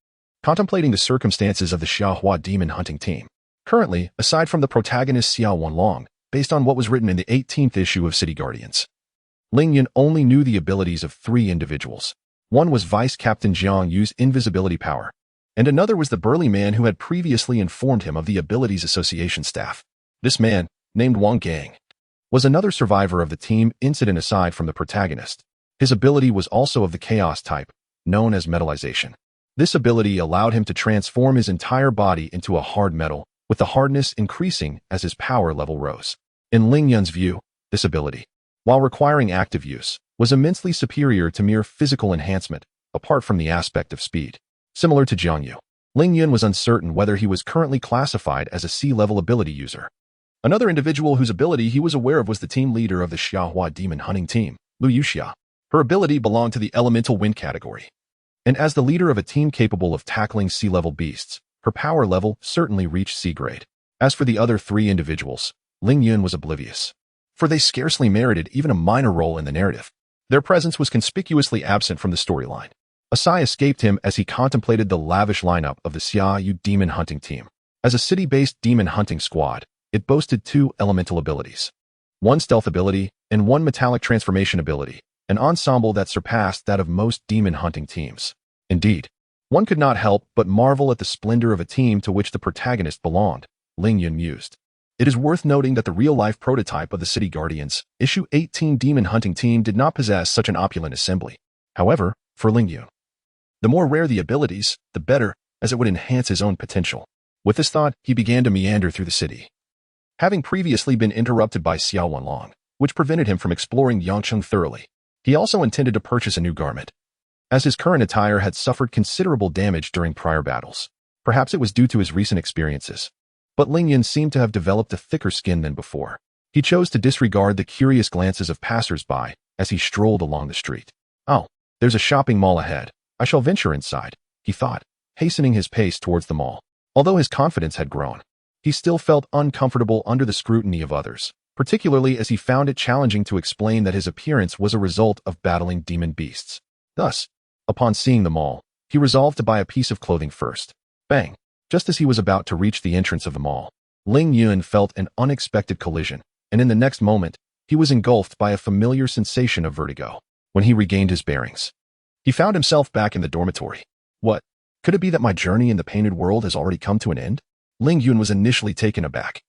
contemplating the circumstances of the Xiaohua demon hunting team. Currently, aside from the protagonist Xiao Wenlong, based on what was written in the 18th issue of City Guardians, Ling Yun only knew the abilities of 3 individuals. One was Vice Captain Jiang Yu's invisibility power, and another was the burly man who had previously informed him of the Abilities Association staff. This man, named Wang Gang, was another survivor of the team incident aside from the protagonist. His ability was also of the chaos type, known as metallization. This ability allowed him to transform his entire body into a hard metal, with the hardness increasing as his power level rose. In Ling Yun's view, this ability, while requiring active use, was immensely superior to mere physical enhancement, apart from the aspect of speed. Similar to Jiang Yu, Ling Yun was uncertain whether he was currently classified as a C-level ability user. Another individual whose ability he was aware of was the team leader of the Xiaohua demon hunting team, Lu Yuxia. Her ability belonged to the elemental wind category, and as the leader of a team capable of tackling C-level beasts, her power level certainly reached C-grade. As for the other 3 individuals, Ling Yun was oblivious, for they scarcely merited even a minor role in the narrative. Their presence was conspicuously absent from the storyline. A sigh escaped him as he contemplated the lavish lineup of the Xiaoyu demon hunting team. As a city-based demon hunting squad, it boasted 2 elemental abilities, 1 stealth ability and 1 metallic transformation ability, an ensemble that surpassed that of most demon hunting teams. Indeed, one could not help but marvel at the splendor of a team to which the protagonist belonged, Ling Yun mused. It is worth noting that the real-life prototype of the City Guardians, Issue 18 demon hunting team did not possess such an opulent assembly. However, for Ling Yun, the more rare the abilities, the better, as it would enhance his own potential. With this thought, he began to meander through the city. Having previously been interrupted by Xiao Wenlong, which prevented him from exploring Yangcheng thoroughly, he also intended to purchase a new garment, as his current attire had suffered considerable damage during prior battles. Perhaps it was due to his recent experiences, but Ling Yun seemed to have developed a thicker skin than before. He chose to disregard the curious glances of passers-by as he strolled along the street. "Oh, there's a shopping mall ahead. I shall venture inside," he thought, hastening his pace towards the mall. Although his confidence had grown, he still felt uncomfortable under the scrutiny of others, particularly as he found it challenging to explain that his appearance was a result of battling demon beasts. Thus, upon seeing the mall, he resolved to buy a piece of clothing first. Bang! Just as he was about to reach the entrance of the mall, Ling Yun felt an unexpected collision, and in the next moment, he was engulfed by a familiar sensation of vertigo. When he regained his bearings, he found himself back in the dormitory. What? Could it be that my journey in the painted world has already come to an end? Ling Yun was initially taken aback,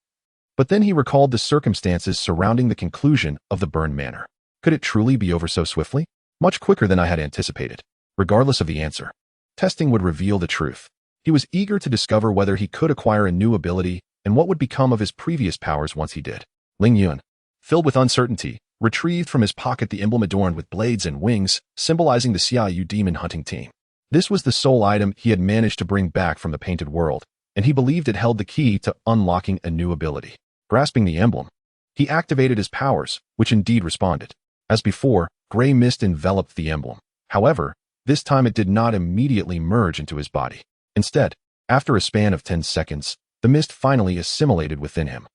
but then he recalled the circumstances surrounding the conclusion of the Burn Manor. Could it truly be over so swiftly? Much quicker than I had anticipated. Regardless of the answer, testing would reveal the truth. He was eager to discover whether he could acquire a new ability and what would become of his previous powers once he did. Ling Yun, filled with uncertainty, retrieved from his pocket the emblem adorned with blades and wings, symbolizing the Xiaoyu demon hunting team. This was the sole item he had managed to bring back from the painted world, and he believed it held the key to unlocking a new ability. Grasping the emblem, He activated his powers, which indeed responded. As before, gray mist enveloped the emblem. However, this time it did not immediately merge into his body. Instead, after a span of 10 seconds, the mist finally assimilated within him.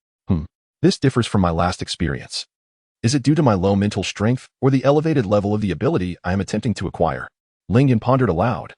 This differs from my last experience. Is it due to my low mental strength or the elevated level of the ability I am attempting to acquire? Ling Yun pondered aloud.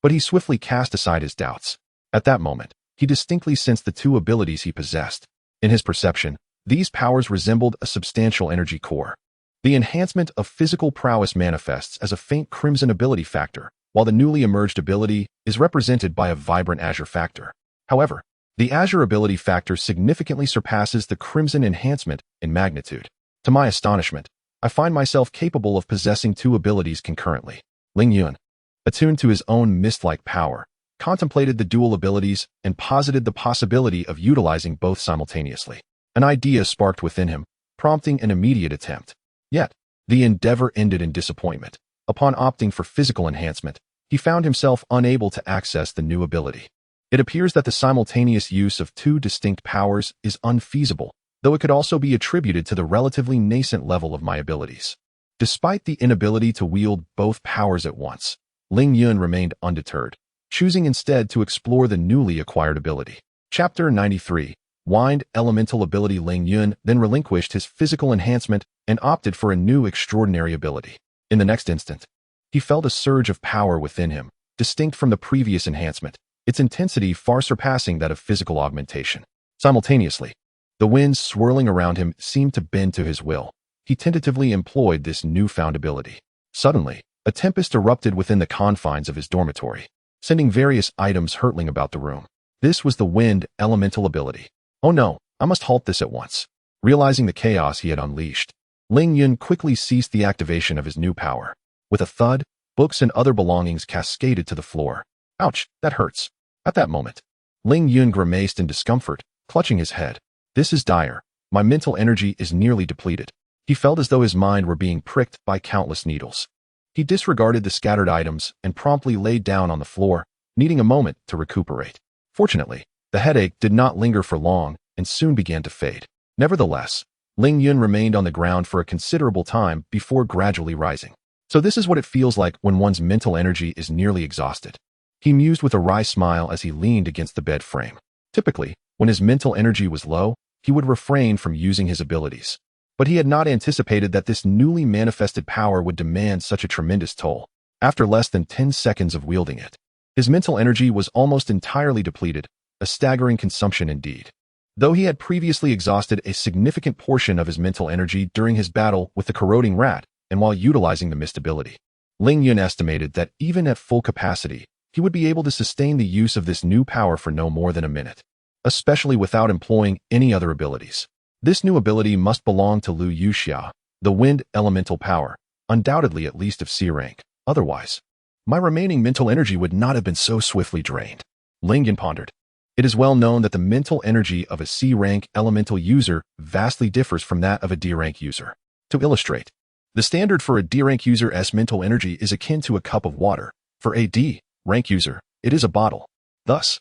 But he swiftly cast aside his doubts. At that moment, he distinctly sensed the two abilities he possessed. In his perception, these powers resembled a substantial energy core. The enhancement of physical prowess manifests as a faint crimson ability factor, while the newly emerged ability is represented by a vibrant azure factor. However, the azure ability factor significantly surpasses the crimson enhancement in magnitude. To my astonishment, I find myself capable of possessing two abilities concurrently. Ling Yun, attuned to his own mist-like power, contemplated the dual abilities and posited the possibility of utilizing both simultaneously. An idea sparked within him, prompting an immediate attempt. Yet, the endeavor ended in disappointment. Upon opting for physical enhancement, he found himself unable to access the new ability. It appears that the simultaneous use of two distinct powers is unfeasible, though it could also be attributed to the relatively nascent level of my abilities. Despite the inability to wield both powers at once, Ling Yun remained undeterred, choosing instead to explore the newly acquired ability. Chapter 93. Wind Elemental Ability. Ling Yun then relinquished his physical enhancement and opted for a new extraordinary ability. In the next instant, he felt a surge of power within him, distinct from the previous enhancement, its intensity far surpassing that of physical augmentation. Simultaneously, the winds swirling around him seemed to bend to his will. He tentatively employed this newfound ability. Suddenly, a tempest erupted within the confines of his dormitory, sending various items hurtling about the room. This was the wind elemental ability. Oh no, I must halt this at once. Realizing the chaos he had unleashed, Ling Yun quickly ceased the activation of his new power. With a thud, books and other belongings cascaded to the floor. Ouch, that hurts. At that moment, Ling Yun grimaced in discomfort, clutching his head. This is dire. My mental energy is nearly depleted. He felt as though his mind were being pricked by countless needles. He disregarded the scattered items and promptly laid down on the floor, needing a moment to recuperate. Fortunately, the headache did not linger for long and soon began to fade. Nevertheless, Ling Yun remained on the ground for a considerable time before gradually rising. So this is what it feels like when one's mental energy is nearly exhausted. He mused with a wry smile as he leaned against the bed frame. Typically, when his mental energy was low, he would refrain from using his abilities. But he had not anticipated that this newly manifested power would demand such a tremendous toll. After less than 10 seconds of wielding it, his mental energy was almost entirely depleted, a staggering consumption indeed. Though he had previously exhausted a significant portion of his mental energy during his battle with the corroding rat and while utilizing the mist ability, Ling Yun estimated that even at full capacity, he would be able to sustain the use of this new power for no more than a minute, especially without employing any other abilities. This new ability must belong to Lu Yuxia, the wind elemental power, undoubtedly at least of C rank. Otherwise, my remaining mental energy would not have been so swiftly drained. Ling Yun pondered. It is well known that the mental energy of a C rank elemental user vastly differs from that of a D rank user. To illustrate, the standard for a D rank user's mental energy is akin to a cup of water. For a D rank user, it is a bottle. Thus,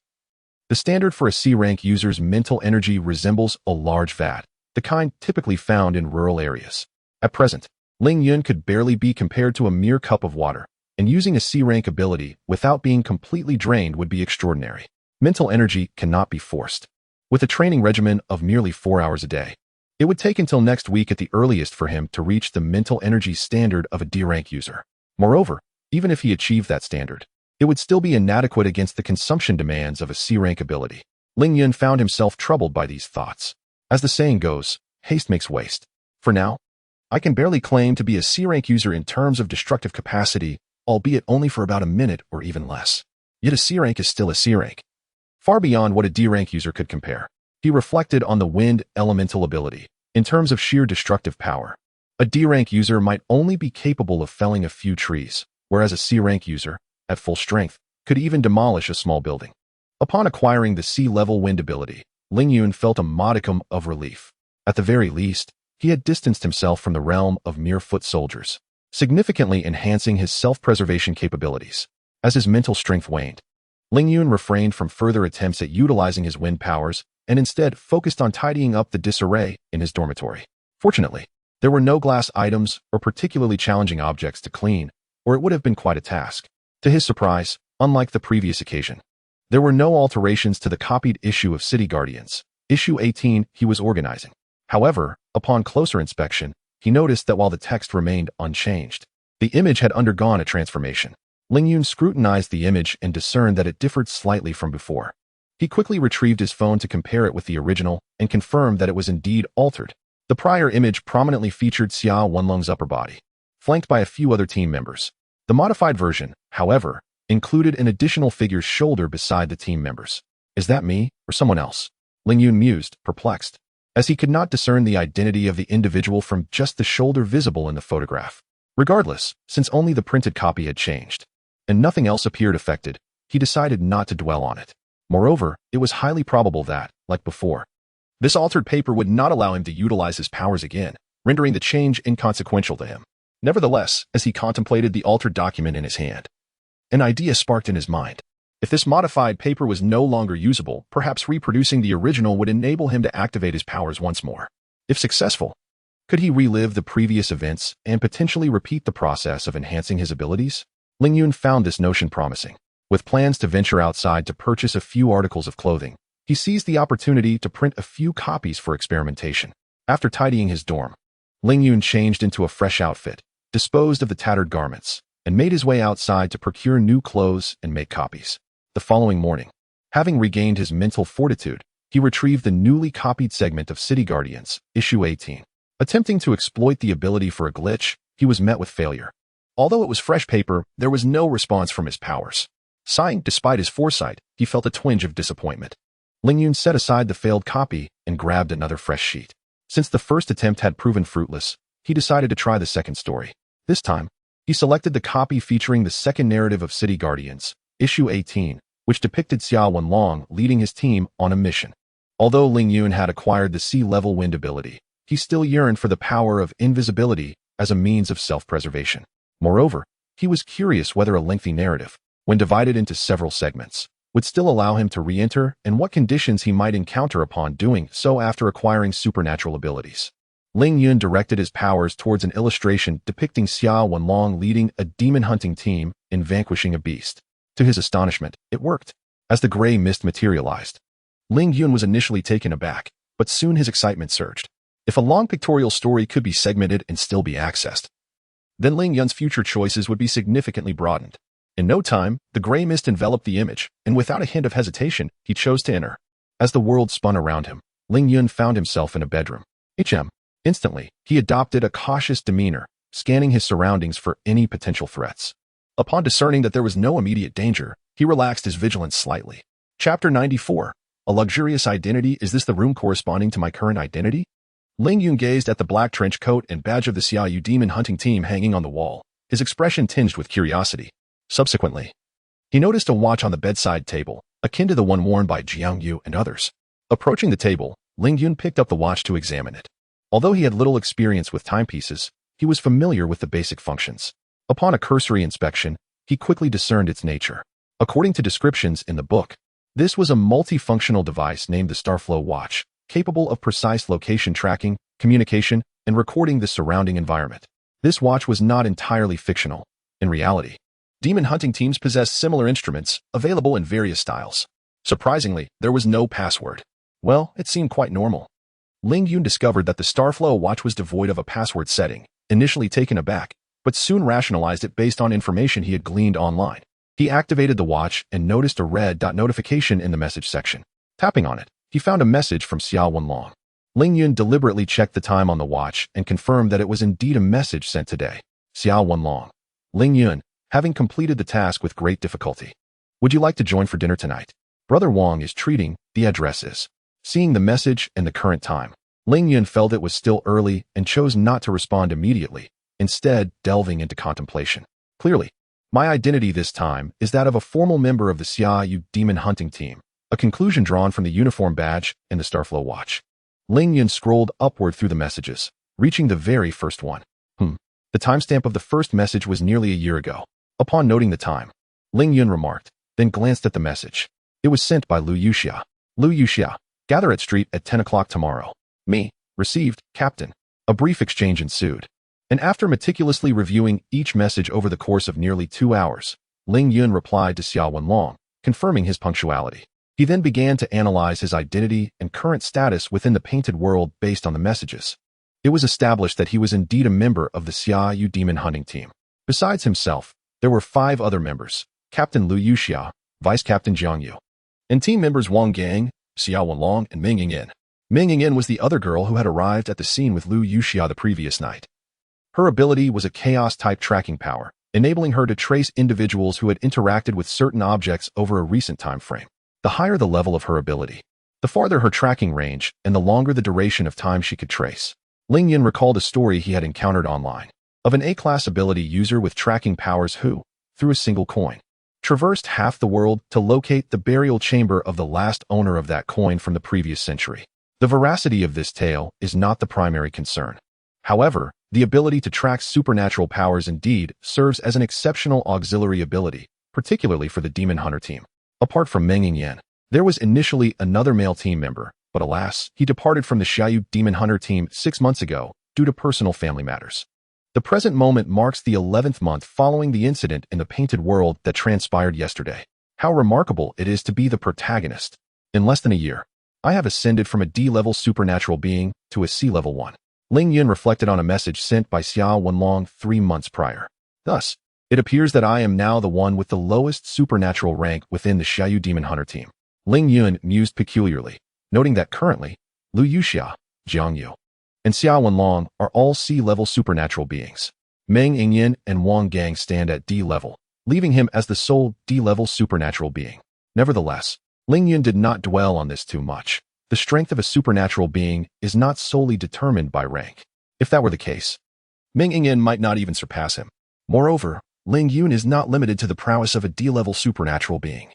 the standard for a C rank user's mental energy resembles a large vat, the kind typically found in rural areas. At present, Ling Yun could barely be compared to a mere cup of water, and using a C rank ability without being completely drained would be extraordinary. Mental energy cannot be forced. With a training regimen of merely 4 hours a day, it would take until next week at the earliest for him to reach the mental energy standard of a D rank user. Moreover, even if he achieved that standard, it would still be inadequate against the consumption demands of a C rank ability. Ling Yun found himself troubled by these thoughts. As the saying goes, haste makes waste. For now, I can barely claim to be a C rank user in terms of destructive capacity, albeit only for about a minute or even less. Yet a C rank is still a C rank, far beyond what a D rank user could compare. He reflected on the wind elemental ability. In terms of sheer destructive power, a D rank user might only be capable of felling a few trees, whereas a C rank user, at full strength, could even demolish a small building. Upon acquiring the C-level wind ability, Ling Yun felt a modicum of relief. At the very least, he had distanced himself from the realm of mere foot soldiers, significantly enhancing his self-preservation capabilities. As his mental strength waned, Ling Yun refrained from further attempts at utilizing his wind powers and instead focused on tidying up the disarray in his dormitory. Fortunately, there were no glass items or particularly challenging objects to clean, or it would have been quite a task. To his surprise, unlike the previous occasion, there were no alterations to the copied issue of City Guardians, issue 18 he was organizing. However, upon closer inspection, he noticed that while the text remained unchanged, the image had undergone a transformation. Ling Yun scrutinized the image and discerned that it differed slightly from before. He quickly retrieved his phone to compare it with the original and confirmed that it was indeed altered. The prior image prominently featured Xia Wenlong's upper body, flanked by a few other team members. The modified version, however, included an additional figure's shoulder beside the team members. Is that me or someone else? Ling Yun mused, perplexed, as he could not discern the identity of the individual from just the shoulder visible in the photograph. Regardless, since only the printed copy had changed, and nothing else appeared affected, he decided not to dwell on it. Moreover, it was highly probable that, like before, this altered paper would not allow him to utilize his powers again, rendering the change inconsequential to him. Nevertheless, as he contemplated the altered document in his hand, an idea sparked in his mind. If this modified paper was no longer usable, perhaps reproducing the original would enable him to activate his powers once more. If successful, could he relive the previous events and potentially repeat the process of enhancing his abilities? Ling Yun found this notion promising. With plans to venture outside to purchase a few articles of clothing, he seized the opportunity to print a few copies for experimentation. After tidying his dorm, Ling Yun changed into a fresh outfit, disposed of the tattered garments, and made his way outside to procure new clothes and make copies. The following morning, having regained his mental fortitude, he retrieved the newly copied segment of City Guardians, issue 18. Attempting to exploit the ability for a glitch, he was met with failure. Although it was fresh paper, there was no response from his powers. Sighing despite his foresight, he felt a twinge of disappointment. Ling Yun set aside the failed copy and grabbed another fresh sheet. Since the first attempt had proven fruitless, he decided to try the second story. This time, he selected the copy featuring the second narrative of City Guardians, issue 18, which depicted Xia Wenlong leading his team on a mission. Although Ling Yun had acquired the sea-level wind ability, he still yearned for the power of invisibility as a means of self-preservation. Moreover, he was curious whether a lengthy narrative, when divided into several segments, would still allow him to re-enter and what conditions he might encounter upon doing so after acquiring supernatural abilities. Ling Yun directed his powers towards an illustration depicting Xia Wenlong leading a demon-hunting team in vanquishing a beast. To his astonishment, it worked. As the gray mist materialized, Ling Yun was initially taken aback, but soon his excitement surged. If a long pictorial story could be segmented and still be accessed, then Ling Yun's future choices would be significantly broadened. In no time, the gray mist enveloped the image, and without a hint of hesitation, he chose to enter. As the world spun around him, Ling Yun found himself in a bedroom. Instantly, he adopted a cautious demeanor, scanning his surroundings for any potential threats. Upon discerning that there was no immediate danger, he relaxed his vigilance slightly. Chapter 94. A luxurious identity. Is this the room corresponding to my current identity? Ling Yun gazed at the black trench coat and badge of the Xiaoyu demon hunting team hanging on the wall, his expression tinged with curiosity. Subsequently, he noticed a watch on the bedside table, akin to the one worn by Jiang Yu and others. Approaching the table, Ling Yun picked up the watch to examine it. Although he had little experience with timepieces, he was familiar with the basic functions. Upon a cursory inspection, he quickly discerned its nature. According to descriptions in the book, this was a multifunctional device named the Starflow Watch, capable of precise location tracking, communication, and recording the surrounding environment. This watch was not entirely fictional. In reality, demon hunting teams possess similar instruments, available in various styles. Surprisingly, there was no password. Well, it seemed quite normal. Ling Yun discovered that the Starflow watch was devoid of a password setting, initially taken aback, but soon rationalized it based on information he had gleaned online. He activated the watch and noticed a red dot notification in the message section. Tapping on it, he found a message from Xia Wenlong. Ling Yun deliberately checked the time on the watch and confirmed that it was indeed a message sent today. Xia Wenlong. Ling Yun, having completed the task with great difficulty. Would you like to join for dinner tonight? Brother Wang is treating, the address is. Seeing the message and the current time, Ling Yun felt it was still early and chose not to respond immediately, instead delving into contemplation. Clearly, my identity this time is that of a formal member of the Xiaoyu demon hunting team, a conclusion drawn from the uniform badge and the Starflow watch. Ling Yun scrolled upward through the messages, reaching the very first one. The timestamp of the first message was nearly a year ago. Upon noting the time, Ling Yun remarked, then glanced at the message. It was sent by Lu Yuxia. Lu Yuxia, Gather at street at 10 o'clock tomorrow. Me. Received, Captain. A brief exchange ensued. And after meticulously reviewing each message over the course of nearly 2 hours, Ling Yun replied to Xia Wenlong, confirming his punctuality. He then began to analyze his identity and current status within the painted world based on the messages. It was established that he was indeed a member of the Xia Yu demon hunting team. Besides himself, there were 5 other members: Captain Lu Yuxia, Vice Captain Jiang Yu, and team members Wang Gang, Xia Wenlong, and Ming Yingyan. Ming Yingyan was the other girl who had arrived at the scene with Lu Yuxia the previous night. Her ability was a chaos-type tracking power, enabling her to trace individuals who had interacted with certain objects over a recent time frame. The higher the level of her ability, the farther her tracking range and the longer the duration of time she could trace. Ling Yun recalled a story he had encountered online of an A-class ability user with tracking powers who, through a single coin, traversed half the world to locate the burial chamber of the last owner of that coin from the previous century. The veracity of this tale is not the primary concern. However, the ability to track supernatural powers indeed serves as an exceptional auxiliary ability, particularly for the Demon Hunter team. Apart from Meng Yingyan, there was initially another male team member, but alas, he departed from the Xiaoyu Demon Hunter team 6 months ago due to personal family matters. The present moment marks the 11th month following the incident in the painted world that transpired yesterday. How remarkable it is to be the protagonist. In less than a year, I have ascended from a D-level supernatural being to a C-level one. Ling Yun reflected on a message sent by Xia Wenlong 3 months prior. Thus, it appears that I am now the one with the lowest supernatural rank within the Xiaoyu Demon Hunter team. Ling Yun mused peculiarly, noting that currently, Lu Yuxia, Jiang Yu, and Xia Wenlong are all C-level supernatural beings. Meng Yingyan and Wang Gang stand at D-level, leaving him as the sole D-level supernatural being. Nevertheless, Ling Yun did not dwell on this too much. The strength of a supernatural being is not solely determined by rank. If that were the case, Meng Yingyan might not even surpass him. Moreover, Ling Yun is not limited to the prowess of a D-level supernatural being.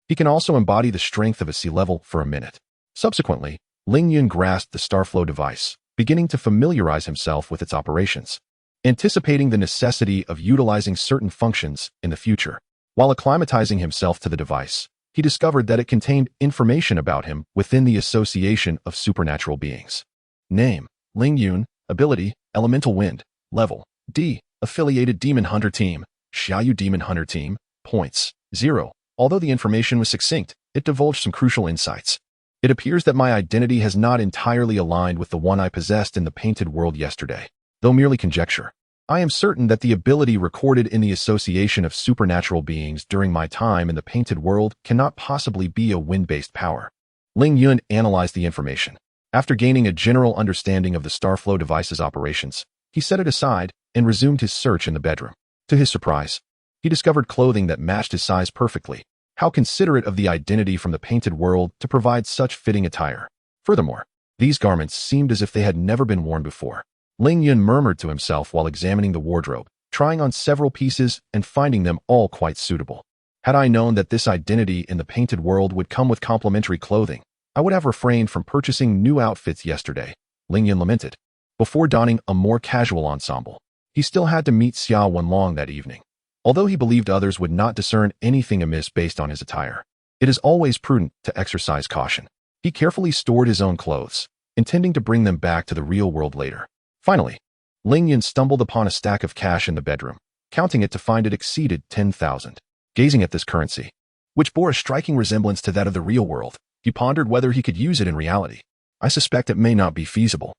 He can also embody the strength of a C-level for a minute. Subsequently, Ling Yun grasped the Starflow device, beginning to familiarize himself with its operations, anticipating the necessity of utilizing certain functions in the future. While acclimatizing himself to the device, he discovered that it contained information about him within the association of supernatural beings. Name: Ling Yun. Ability: Elemental Wind. Level: D. Affiliated Demon Hunter Team. Xiaoyu Demon Hunter Team. Points: 0. Although the information was succinct, it divulged some crucial insights. It appears that my identity has not entirely aligned with the one I possessed in the painted world yesterday. Though merely conjecture, I am certain that the ability recorded in the association of supernatural beings during my time in the painted world cannot possibly be a wind-based power. Ling Yun analyzed the information. After gaining a general understanding of the Starflow device's operations, he set it aside and resumed his search in the bedroom. To his surprise, he discovered clothing that matched his size perfectly. How considerate of the identity from the painted world to provide such fitting attire. Furthermore, these garments seemed as if they had never been worn before. Ling Yun murmured to himself while examining the wardrobe, trying on several pieces and finding them all quite suitable. Had I known that this identity in the painted world would come with complementary clothing, I would have refrained from purchasing new outfits yesterday, Ling Yun lamented. Before donning a more casual ensemble, he still had to meet Xia Wenlong that evening. Although he believed others would not discern anything amiss based on his attire, it is always prudent to exercise caution. He carefully stored his own clothes, intending to bring them back to the real world later. Finally, Ling Yun stumbled upon a stack of cash in the bedroom, counting it to find it exceeded 10,000. Gazing at this currency, which bore a striking resemblance to that of the real world, he pondered whether he could use it in reality. I suspect it may not be feasible.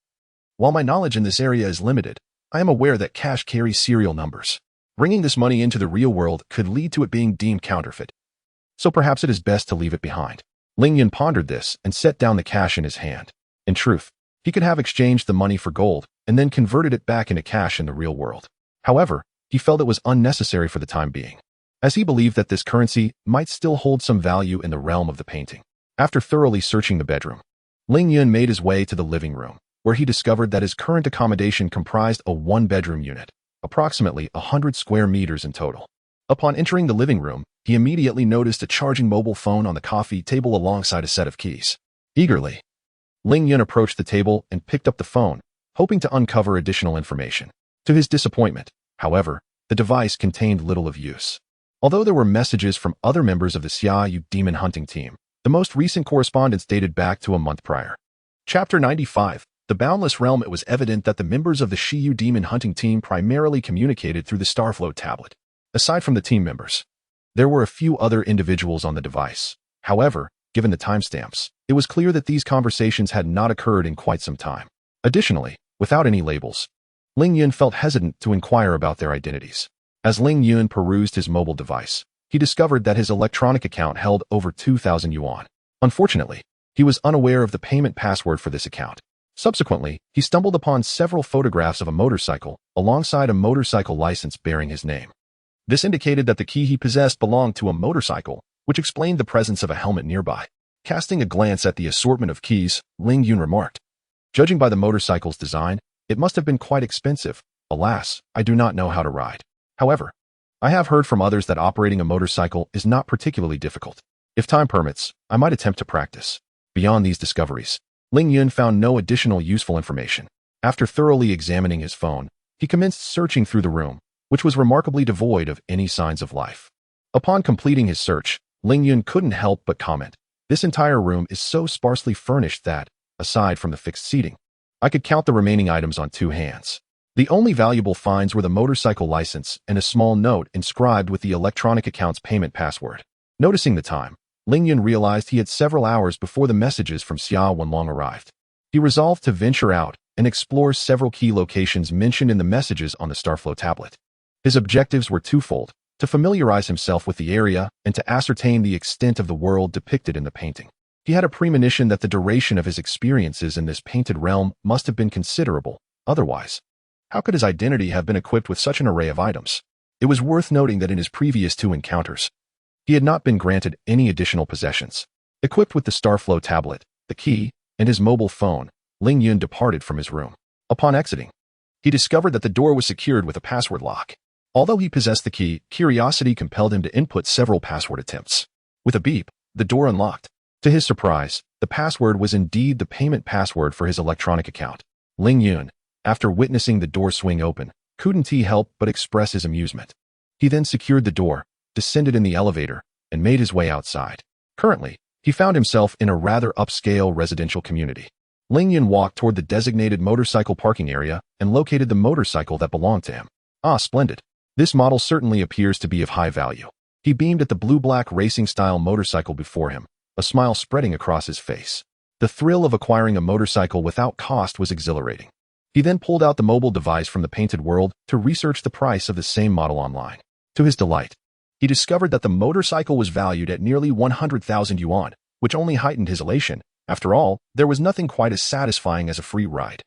While my knowledge in this area is limited, I am aware that cash carries serial numbers. Bringing this money into the real world could lead to it being deemed counterfeit. So perhaps it is best to leave it behind. Ling Yun pondered this and set down the cash in his hand. In truth, he could have exchanged the money for gold and then converted it back into cash in the real world. However, he felt it was unnecessary for the time being, as he believed that this currency might still hold some value in the realm of the painting. After thoroughly searching the bedroom, Ling Yun made his way to the living room, where he discovered that his current accommodation comprised a one-bedroom unit, approximately 100 square meters in total. Upon entering the living room, he immediately noticed a charging mobile phone on the coffee table alongside a set of keys. Eagerly, Ling Yun approached the table and picked up the phone, hoping to uncover additional information. To his disappointment, however, the device contained little of use. Although there were messages from other members of the Xiaoyu demon hunting team, The most recent correspondence dated back to a month prior. Chapter 95. The Boundless Realm. It was evident that the members of the Shiyu demon hunting team primarily communicated through the Starflow tablet. Aside from the team members, there were a few other individuals on the device. However, given the timestamps, it was clear that these conversations had not occurred in quite some time. Additionally, without any labels, Ling Yun felt hesitant to inquire about their identities. As Ling Yun perused his mobile device, he discovered that his electronic account held over 2,000 yuan. Unfortunately, he was unaware of the payment password for this account. Subsequently, he stumbled upon several photographs of a motorcycle, alongside a motorcycle license bearing his name. This indicated that the key he possessed belonged to a motorcycle, which explained the presence of a helmet nearby. Casting a glance at the assortment of keys, Ling Yun remarked, "Judging by the motorcycle's design, it must have been quite expensive. Alas, I do not know how to ride. However, I have heard from others that operating a motorcycle is not particularly difficult. If time permits, I might attempt to practice." Beyond these discoveries, Ling Yun found no additional useful information. After thoroughly examining his phone, he commenced searching through the room, which was remarkably devoid of any signs of life. Upon completing his search, Ling Yun couldn't help but comment, "This entire room is so sparsely furnished that, aside from the fixed seating, I could count the remaining items on two hands." The only valuable finds were the motorcycle license and a small note inscribed with the electronic account's payment password. Noticing the time, Ling Yun realized he had several hours before the messages from Xia Wenlong arrived. He resolved to venture out and explore several key locations mentioned in the messages on the Starflow tablet. His objectives were twofold: to familiarize himself with the area and to ascertain the extent of the world depicted in the painting. He had a premonition that the duration of his experiences in this painted realm must have been considerable. Otherwise, how could his identity have been equipped with such an array of items? It was worth noting that in his previous two encounters, he had not been granted any additional possessions. Equipped with the Starflow tablet, the key, and his mobile phone, Ling Yun departed from his room. Upon exiting, he discovered that the door was secured with a password lock. Although he possessed the key, curiosity compelled him to input several password attempts. With a beep, the door unlocked. To his surprise, the password was indeed the payment password for his electronic account. Ling Yun, after witnessing the door swing open, couldn't he help but express his amusement. He then secured the door, descended in the elevator, and made his way outside. Currently, he found himself in a rather upscale residential community. Ling Yun walked toward the designated motorcycle parking area and located the motorcycle that belonged to him. Ah, splendid. This model certainly appears to be of high value. He beamed at the blue-black racing-style motorcycle before him, a smile spreading across his face. The thrill of acquiring a motorcycle without cost was exhilarating. He then pulled out the mobile device from the painted world to research the price of the same model online. To his delight, he discovered that the motorcycle was valued at nearly 100,000 yuan, which only heightened his elation. After all, there was nothing quite as satisfying as a free ride.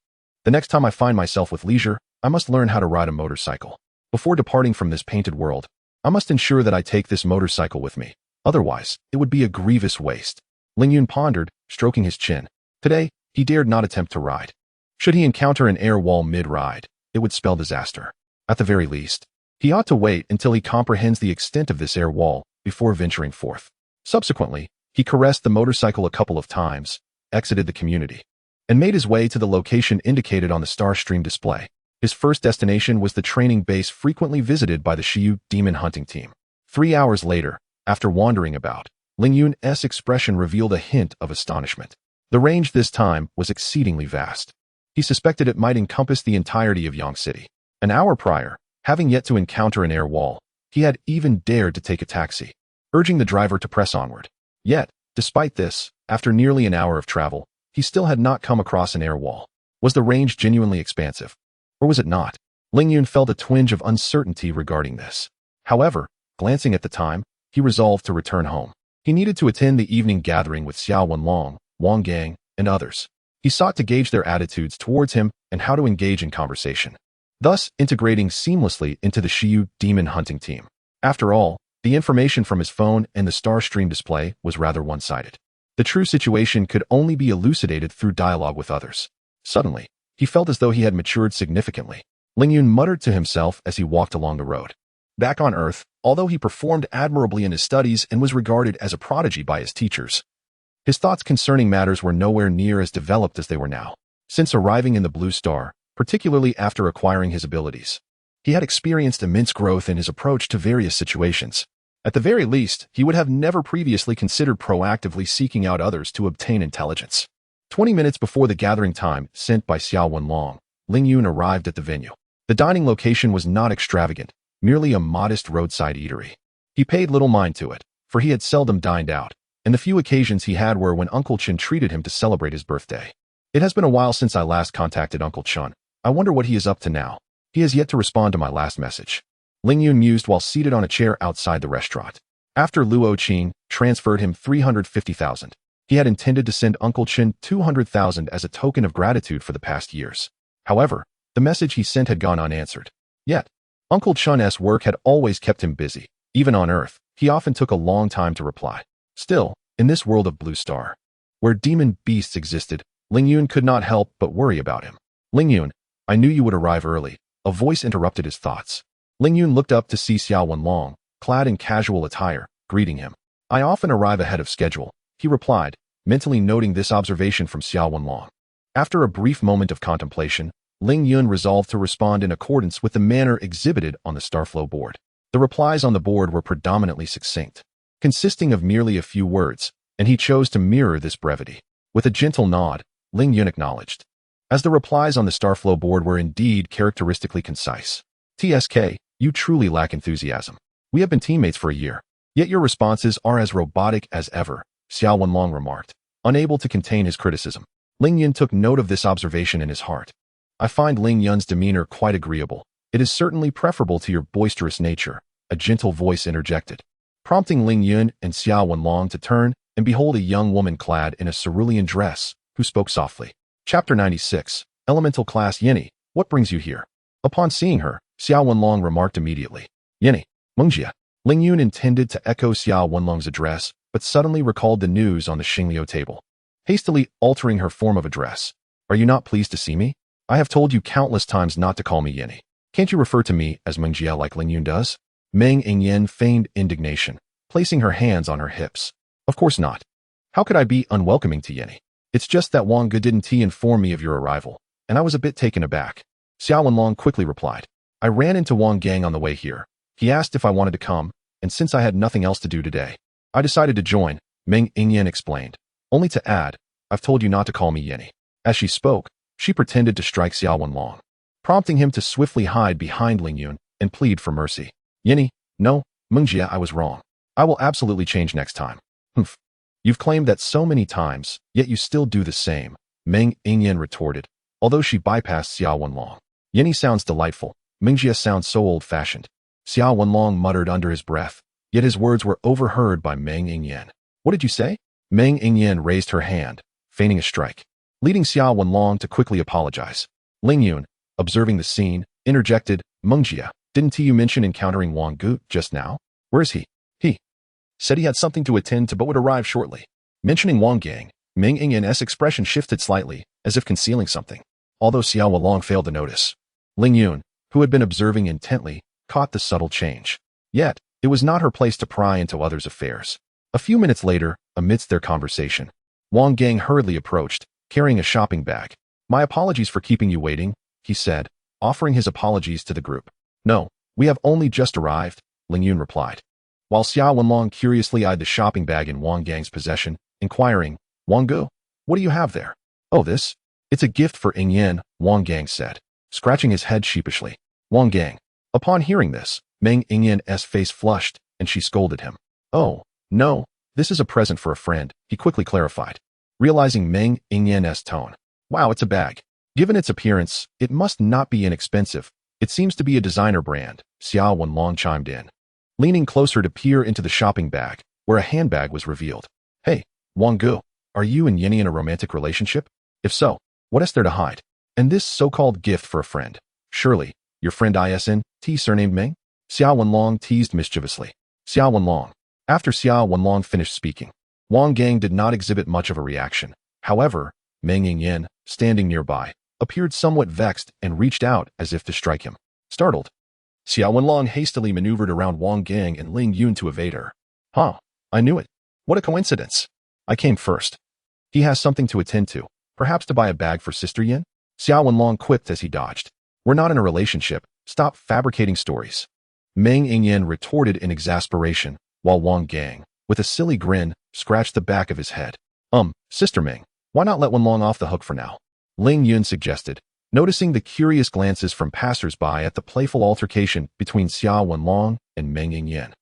The next time I find myself with leisure, I must learn how to ride a motorcycle. Before departing from this painted world, I must ensure that I take this motorcycle with me. Otherwise, it would be a grievous waste. Ling Yun pondered, stroking his chin. Today, he dared not attempt to ride. Should he encounter an air wall mid-ride, it would spell disaster. At the very least, he ought to wait until he comprehends the extent of this air wall before venturing forth. Subsequently, he caressed the motorcycle a couple of times, exited the community, and made his way to the location indicated on the Starstream display. His first destination was the training base frequently visited by the Shiyu demon hunting team. 3 hours later, after wandering about, Ling Yun's expression revealed a hint of astonishment. The range this time was exceedingly vast. He suspected it might encompass the entirety of Yang City. An hour prior, having yet to encounter an air wall, he had even dared to take a taxi, urging the driver to press onward. Yet, despite this, after nearly an hour of travel, he still had not come across an air wall. Was the range genuinely expansive? Or was it not? Ling Yun felt a twinge of uncertainty regarding this. However, glancing at the time, he resolved to return home. He needed to attend the evening gathering with Xia Wenlong, Wang Gang, and others. He sought to gauge their attitudes towards him and how to engage in conversation, thus integrating seamlessly into the Shiyu demon hunting team. After all, the information from his phone and the Starstream display was rather one-sided. The true situation could only be elucidated through dialogue with others. Suddenly, he felt as though he had matured significantly. Ling Yun muttered to himself as he walked along the road. Back on Earth, although he performed admirably in his studies and was regarded as a prodigy by his teachers, his thoughts concerning matters were nowhere near as developed as they were now. Since arriving in the Blue Star, particularly after acquiring his abilities, he had experienced immense growth in his approach to various situations. At the very least, he would have never previously considered proactively seeking out others to obtain intelligence. 20 minutes before the gathering time sent by Xiao Wenlong, Ling Yun arrived at the venue. The dining location was not extravagant, merely a modest roadside eatery. He paid little mind to it, for he had seldom dined out, and the few occasions he had were when Uncle Chen treated him to celebrate his birthday. It has been a while since I last contacted Uncle Chen. I wonder what he is up to now. He has yet to respond to my last message. Ling Yun mused while seated on a chair outside the restaurant. After Luo Qing transferred him 350,000, he had intended to send Uncle Chen 200,000 as a token of gratitude for the past years. However, the message he sent had gone unanswered. Yet, Uncle Chen's work had always kept him busy. Even on Earth, he often took a long time to reply. Still, in this world of Blue Star, where demon beasts existed, Ling Yun could not help but worry about him. Ling Yun, I knew you would arrive early. A voice interrupted his thoughts. Ling Yun looked up to see Xiao Wenlong, clad in casual attire, greeting him. I often arrive ahead of schedule, he replied, mentally noting this observation from Xiao Wenlong. After a brief moment of contemplation, Ling Yun resolved to respond in accordance with the manner exhibited on the Starflow board. The replies on the board were predominantly succinct, consisting of merely a few words, and he chose to mirror this brevity. With a gentle nod, Ling Yun acknowledged. As the replies on the Starflow board were indeed characteristically concise. TSK, you truly lack enthusiasm. We have been teammates for a year, yet your responses are as robotic as ever, Xiao Wenlong remarked, unable to contain his criticism. Ling Yun took note of this observation in his heart. I find Ling Yun's demeanor quite agreeable. It is certainly preferable to your boisterous nature, a gentle voice interjected, prompting Ling Yun and Xiao Wenlong to turn and behold a young woman clad in a cerulean dress, who spoke softly. Chapter 96, Elemental Class Yinny, what brings you here? Upon seeing her, Xiao Wenlong remarked immediately. Yinny, Mengjia. Ling Yun intended to echo Xiao Wenlong's address, but suddenly recalled the news on the Xingliu table. Hastily altering her form of address. Are you not pleased to see me? I have told you countless times not to call me Yinny. Can't you refer to me as Mengjia like Ling Yun does? Meng Yingyan feigned indignation, placing her hands on her hips. Of course not. How could I be unwelcoming to Yinny? It's just that Wang Ge didn't inform me of your arrival, and I was a bit taken aback. Xiao Wenlong quickly replied. I ran into Wang Gang on the way here. He asked if I wanted to come, and since I had nothing else to do today, I decided to join, Meng Yingyan explained. Only to add, I've told you not to call me Yinny. As she spoke, she pretended to strike Xiao Wenlong, prompting him to swiftly hide behind Ling Yun and plead for mercy. Yinny, no, Mengjia, I was wrong. I will absolutely change next time. Humph. You've claimed that so many times, yet you still do the same, Meng Yingyan retorted, although she bypassed Xiao Wenlong. Yinny sounds delightful. Mengjia sounds so old-fashioned. Xiao Wenlong muttered under his breath, yet his words were overheard by Meng Yingyan. What did you say? Meng Yingyan raised her hand, feigning a strike, leading Xiao Wenlong to quickly apologize. Ling Yun, observing the scene, interjected, Mengjia, didn't you mention encountering Wang Ge just now? Where is he? He said he had something to attend to but would arrive shortly. Mentioning Wang Gang, Meng Yingyan's expression shifted slightly, as if concealing something, although Xiao Wenlong failed to notice. Ling Yun, who had been observing intently, caught the subtle change. Yet, it was not her place to pry into others' affairs. A few minutes later, amidst their conversation, Wang Gang hurriedly approached, carrying a shopping bag. My apologies for keeping you waiting, he said, offering his apologies to the group. No, we have only just arrived, Ling Yun replied, while Xiao Wenlong curiously eyed the shopping bag in Wang Gang's possession, inquiring, Wang Ge, what do you have there? Oh, this? It's a gift for Yingyan, Wang Gang said, scratching his head sheepishly. Wang Gang. Upon hearing this, Meng Yingyan's face flushed, and she scolded him. Oh, no, this is a present for a friend, he quickly clarified, realizing Meng Yingyan's tone. Wow, it's a bag. Given its appearance, it must not be inexpensive. It seems to be a designer brand, Xiao Wenlong chimed in, leaning closer to peer into the shopping bag, where a handbag was revealed. Hey, Wang Ge, are you and Yinny in a romantic relationship? If so, what is there to hide? And this so-called gift for a friend? Surely, your friend ISN, surnamed Meng? Xiao Wenlong teased mischievously. Xiao Wenlong. After Xiao Wenlong finished speaking, Wang Gang did not exhibit much of a reaction. However, Meng Yingyan, standing nearby, appeared somewhat vexed and reached out as if to strike him. Startled, Xiao Wenlong hastily maneuvered around Wang Gang and Ling Yun to evade her. Huh, I knew it. What a coincidence. I came first. He has something to attend to, perhaps to buy a bag for Sister Yin? Xiao Wenlong quipped as he dodged. We're not in a relationship. Stop fabricating stories. Meng Yingyan retorted in exasperation, while Wang Gang, with a silly grin, scratched the back of his head. Sister Ming, why not let Wenlong off the hook for now? Ling Yun suggested, noticing the curious glances from passers-by at the playful altercation between Xia Wenlong and Meng Yingyan.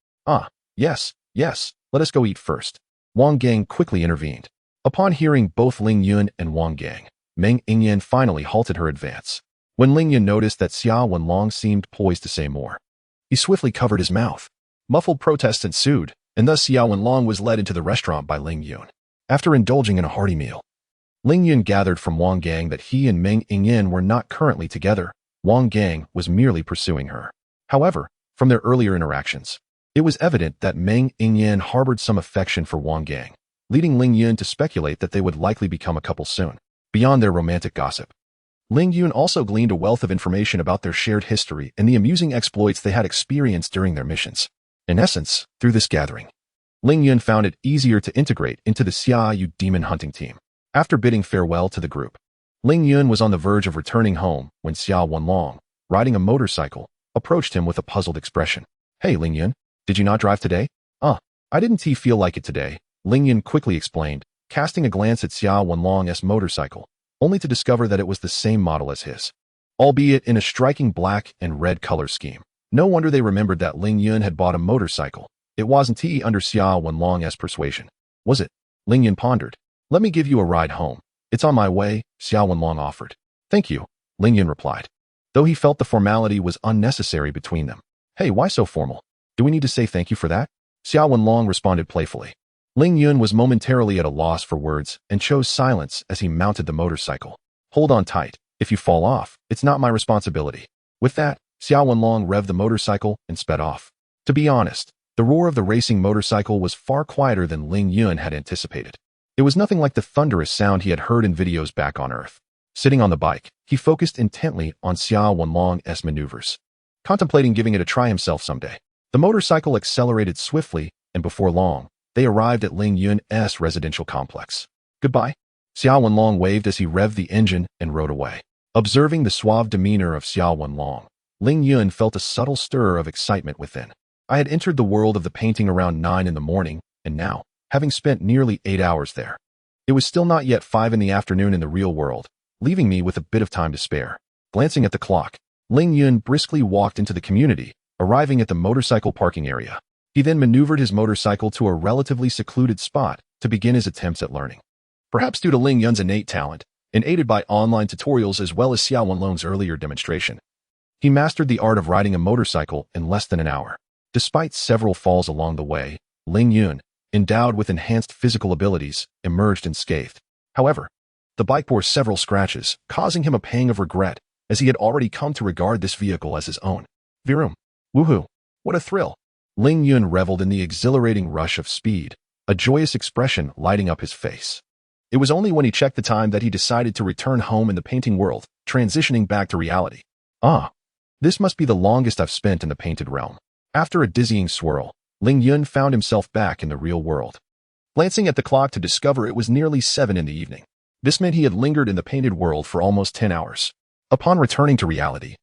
Yes, let us go eat first. Wang Gang quickly intervened. Upon hearing both Ling Yun and Wang Gang, Meng Yingyan finally halted her advance. When Ling Yun noticed that Xia Wenlong seemed poised to say more, he swiftly covered his mouth. Muffled protests ensued, and thus Xia Wenlong was led into the restaurant by Ling Yun. After indulging in a hearty meal, Ling Yun gathered from Wang Gang that he and Meng Yingyan were not currently together. Wang Gang was merely pursuing her. However, from their earlier interactions, it was evident that Meng Yingyan harbored some affection for Wang Gang, leading Ling Yun to speculate that they would likely become a couple soon. Beyond their romantic gossip, Ling Yun also gleaned a wealth of information about their shared history and the amusing exploits they had experienced during their missions. In essence, through this gathering, Ling Yun found it easier to integrate into the Xia Yu demon hunting team. After bidding farewell to the group, Ling Yun was on the verge of returning home when Xia Wenlong, riding a motorcycle, approached him with a puzzled expression. Hey Ling Yun, did you not drive today? I didn't feel like it today, Ling Yun quickly explained, casting a glance at Xia Wenlong's motorcycle, only to discover that it was the same model as his, albeit in a striking black and red color scheme. No wonder they remembered that Ling Yun had bought a motorcycle. It wasn't under Xia Wenlong's persuasion, was it? Ling Yun pondered. Let me give you a ride home. It's on my way, Xia Wenlong offered. Thank you, Ling Yun replied, though he felt the formality was unnecessary between them. Hey, why so formal? Do we need to say thank you for that? Xia Wenlong responded playfully. Ling Yun was momentarily at a loss for words and chose silence as he mounted the motorcycle. Hold on tight. If you fall off, it's not my responsibility. With that, Xia Wenlong revved the motorcycle and sped off. To be honest, the roar of the racing motorcycle was far quieter than Ling Yun had anticipated. It was nothing like the thunderous sound he had heard in videos back on Earth. Sitting on the bike, he focused intently on Xia Wenlong's maneuvers, contemplating giving it a try himself someday. The motorcycle accelerated swiftly, and before long, they arrived at Ling Yun's residential complex. Goodbye. Xia Wenlong waved as he revved the engine and rode away. Observing the suave demeanor of Xia Wenlong, Ling Yun felt a subtle stir of excitement within. I had entered the world of the painting around 9 in the morning, and now, having spent nearly 8 hours there, it was still not yet 5 in the afternoon in the real world, leaving me with a bit of time to spare. Glancing at the clock, Ling Yun briskly walked into the community, arriving at the motorcycle parking area. He then maneuvered his motorcycle to a relatively secluded spot to begin his attempts at learning. Perhaps due to Ling Yun's innate talent, and aided by online tutorials as well as Xia Wenlong's earlier demonstration, he mastered the art of riding a motorcycle in less than an hour. Despite several falls along the way, Ling Yun, endowed with enhanced physical abilities, emerged unscathed. However, the bike bore several scratches, causing him a pang of regret, as he had already come to regard this vehicle as his own. Vroom. Woohoo! What a thrill! Ling Yun reveled in the exhilarating rush of speed, a joyous expression lighting up his face. It was only when he checked the time that he decided to return home in the painting world, transitioning back to reality. This must be the longest I've spent in the painted realm. After a dizzying swirl, Ling Yun found himself back in the real world. Glancing at the clock to discover it was nearly 7 in the evening. This meant he had lingered in the painted world for almost 10 hours. Upon returning to reality,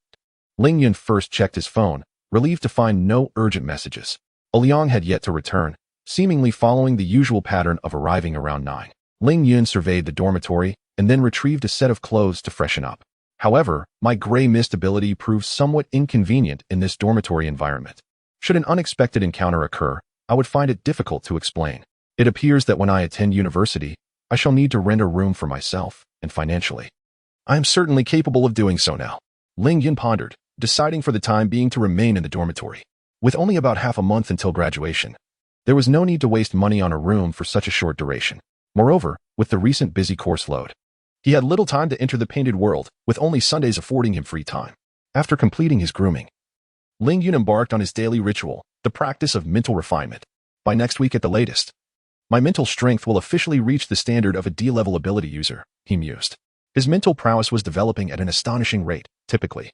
Ling Yun first checked his phone, relieved to find no urgent messages. Liang had yet to return, seemingly following the usual pattern of arriving around 9. Ling Yun surveyed the dormitory and then retrieved a set of clothes to freshen up. However, my gray mist ability proved somewhat inconvenient in this dormitory environment. Should an unexpected encounter occur, I would find it difficult to explain. It appears that when I attend university, I shall need to rent a room for myself, and financially, I am certainly capable of doing so now. Ling Yun pondered, deciding for the time being to remain in the dormitory. With only about half a month until graduation, there was no need to waste money on a room for such a short duration. Moreover, with the recent busy course load, he had little time to enter the painted world, with only Sundays affording him free time. After completing his grooming, Ling Yun embarked on his daily ritual, the practice of mental refinement. By next week at the latest, my mental strength will officially reach the standard of a D-level ability user, he mused. His mental prowess was developing at an astonishing rate. Typically,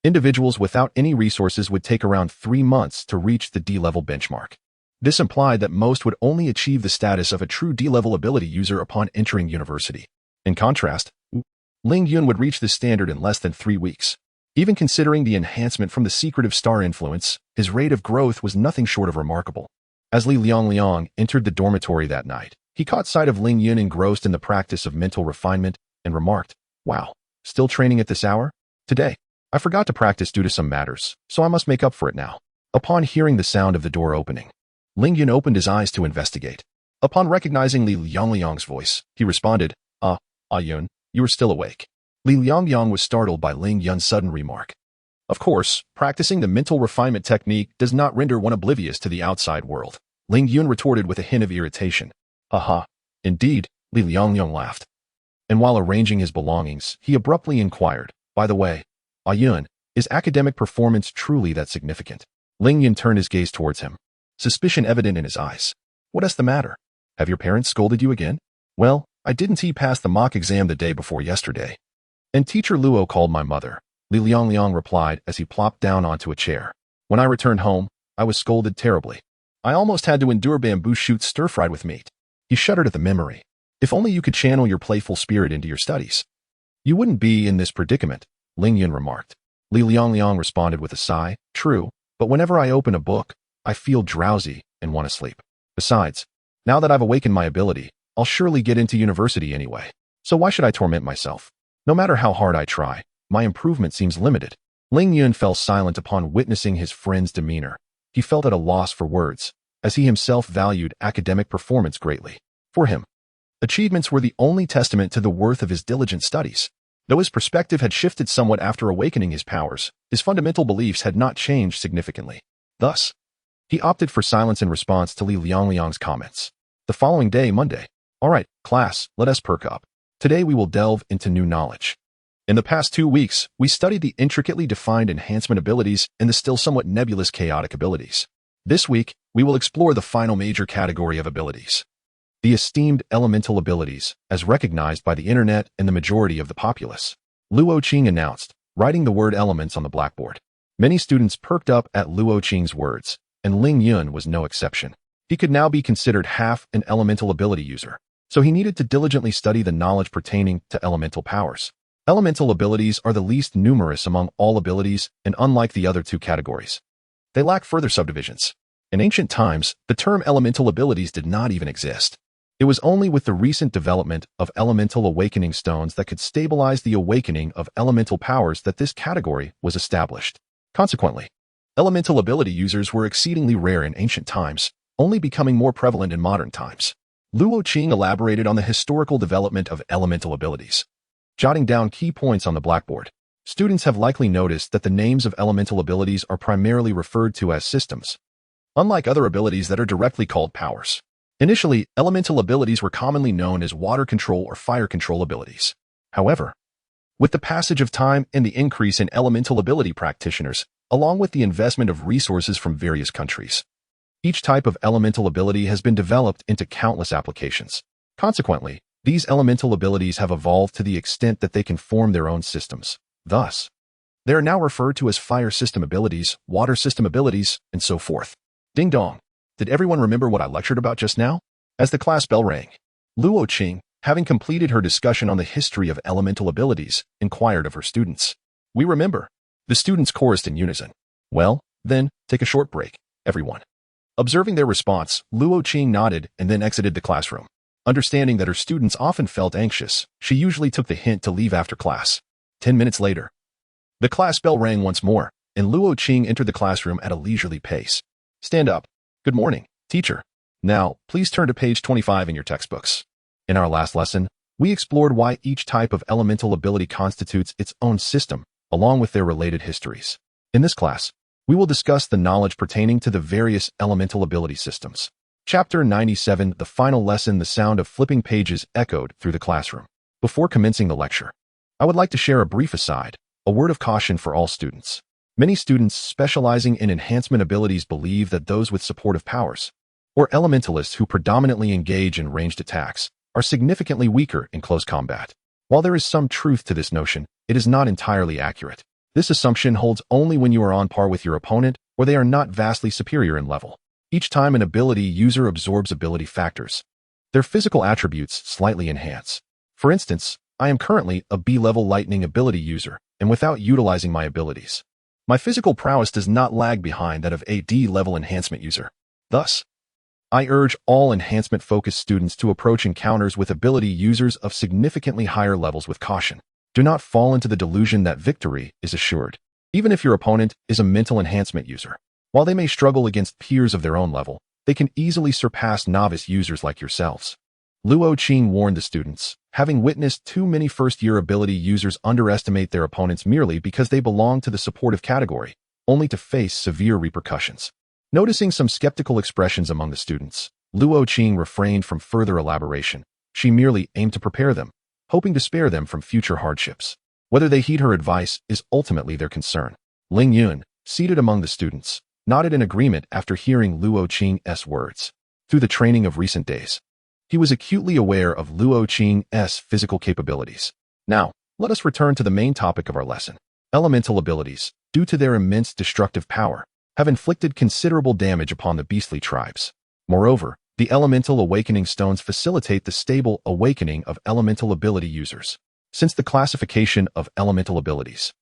individuals without any resources would take around 3 months to reach the D-level benchmark. This implied that most would only achieve the status of a true D-level ability user upon entering university. In contrast, Ling Yun would reach this standard in less than 3 weeks. Even considering the enhancement from the secretive star influence, his rate of growth was nothing short of remarkable. As Li Liang entered the dormitory that night, he caught sight of Ling Yun engrossed in the practice of mental refinement and remarked, "Wow, still training at this hour? Today, I forgot to practice due to some matters, so I must make up for it now." Upon hearing the sound of the door opening, Ling Yun opened his eyes to investigate. Upon recognizing Li Liang's voice, he responded, Yun, you are still awake." Li Liang was startled by Ling Yun's sudden remark. Of course, practicing the mental refinement technique does not render one oblivious to the outside world. Ling Yun retorted with a hint of irritation. "Haha, indeed," Li Liang laughed. And while arranging his belongings, he abruptly inquired, "By the way, Yun, is academic performance truly that significant?" Ling Yun turned his gaze towards him, suspicion evident in his eyes. "What is the matter? Have your parents scolded you again?" "Well, I didn't pass the mock exam the day before yesterday. And Teacher Luo called my mother," Li Liang replied as he plopped down onto a chair. "When I returned home, I was scolded terribly. I almost had to endure bamboo shoots stir-fried with meat." He shuddered at the memory. "If only you could channel your playful spirit into your studies, you wouldn't be in this predicament," Ling Yun remarked. Li Liang responded with a sigh, "True, but whenever I open a book, I feel drowsy and want to sleep. Besides, now that I've awakened my ability, I'll surely get into university anyway. So why should I torment myself? No matter how hard I try, my improvement seems limited." Ling Yun fell silent upon witnessing his friend's demeanor. He felt at a loss for words, as he himself valued academic performance greatly. For him, achievements were the only testament to the worth of his diligent studies. Though his perspective had shifted somewhat after awakening his powers, his fundamental beliefs had not changed significantly. Thus, he opted for silence in response to Li Liang's comments. The following day, Monday. "All right, class, let us perk up. Today we will delve into new knowledge. In the past 2 weeks, we studied the intricately defined enhancement abilities and the still somewhat nebulous chaotic abilities. This week, we will explore the final major category of abilities, the esteemed elemental abilities, as recognized by the internet and the majority of the populace," Luo Qing announced, writing the word elements on the blackboard. Many students perked up at Luo Qing's words, and Ling Yun was no exception. He could now be considered half an elemental ability user, so he needed to diligently study the knowledge pertaining to elemental powers. Elemental abilities are the least numerous among all abilities, and unlike the other two categories, they lack further subdivisions. In ancient times, the term elemental abilities did not even exist. It was only with the recent development of elemental awakening stones that could stabilize the awakening of elemental powers that this category was established. Consequently, elemental ability users were exceedingly rare in ancient times, only becoming more prevalent in modern times. Luo Qing elaborated on the historical development of elemental abilities, jotting down key points on the blackboard. Students have likely noticed that the names of elemental abilities are primarily referred to as systems, unlike other abilities that are directly called powers. Initially, elemental abilities were commonly known as water control or fire control abilities. However, with the passage of time and the increase in elemental ability practitioners, along with the investment of resources from various countries, each type of elemental ability has been developed into countless applications. Consequently, these elemental abilities have evolved to the extent that they can form their own systems. Thus, they are now referred to as fire system abilities, water system abilities, and so forth. Ding dong. Did everyone remember what I lectured about just now? As the class bell rang, Luo Qing, having completed her discussion on the history of elemental abilities, inquired of her students. "We remember." The students chorused in unison. "Well, then, take a short break, everyone." Observing their response, Luo Qing nodded and then exited the classroom. Understanding that her students often felt anxious, she usually took the hint to leave after class. 10 minutes later, the class bell rang once more, and Luo Qing entered the classroom at a leisurely pace. "Stand up. Good morning, teacher. Now, please turn to page 25 in your textbooks." In our last lesson, we explored why each type of elemental ability constitutes its own system, along with their related histories. In this class, we will discuss the knowledge pertaining to the various elemental ability systems. Chapter 97, the final lesson. The sound of flipping pages echoed through the classroom. Before commencing the lecture, I would like to share a brief aside, a word of caution for all students. Many students specializing in enhancement abilities believe that those with supportive powers, or elementalists who predominantly engage in ranged attacks, are significantly weaker in close combat. While there is some truth to this notion, it is not entirely accurate. This assumption holds only when you are on par with your opponent or they are not vastly superior in level. Each time an ability user absorbs ability factors, their physical attributes slightly enhance. For instance, I am currently a B-level lightning ability user, and without utilizing my abilities, my physical prowess does not lag behind that of a D-level enhancement user. Thus, I urge all enhancement-focused students to approach encounters with ability users of significantly higher levels with caution. Do not fall into the delusion that victory is assured, even if your opponent is a mental enhancement user. While they may struggle against peers of their own level, they can easily surpass novice users like yourselves. Luo Qing warned the students, having witnessed too many first-year ability users underestimate their opponents merely because they belong to the supportive category, only to face severe repercussions. Noticing some skeptical expressions among the students, Luo Qing refrained from further elaboration. She merely aimed to prepare them, hoping to spare them from future hardships. Whether they heed her advice is ultimately their concern. Ling Yun, seated among the students, nodded in agreement after hearing Luo Qing's words. Through the training of recent days, he was acutely aware of Luo Qing's physical capabilities. Now, let us return to the main topic of our lesson. Elemental abilities, due to their immense destructive power, have inflicted considerable damage upon the beastly tribes. Moreover, the elemental awakening stones facilitate the stable awakening of elemental ability users. Since the classification of elemental abilities,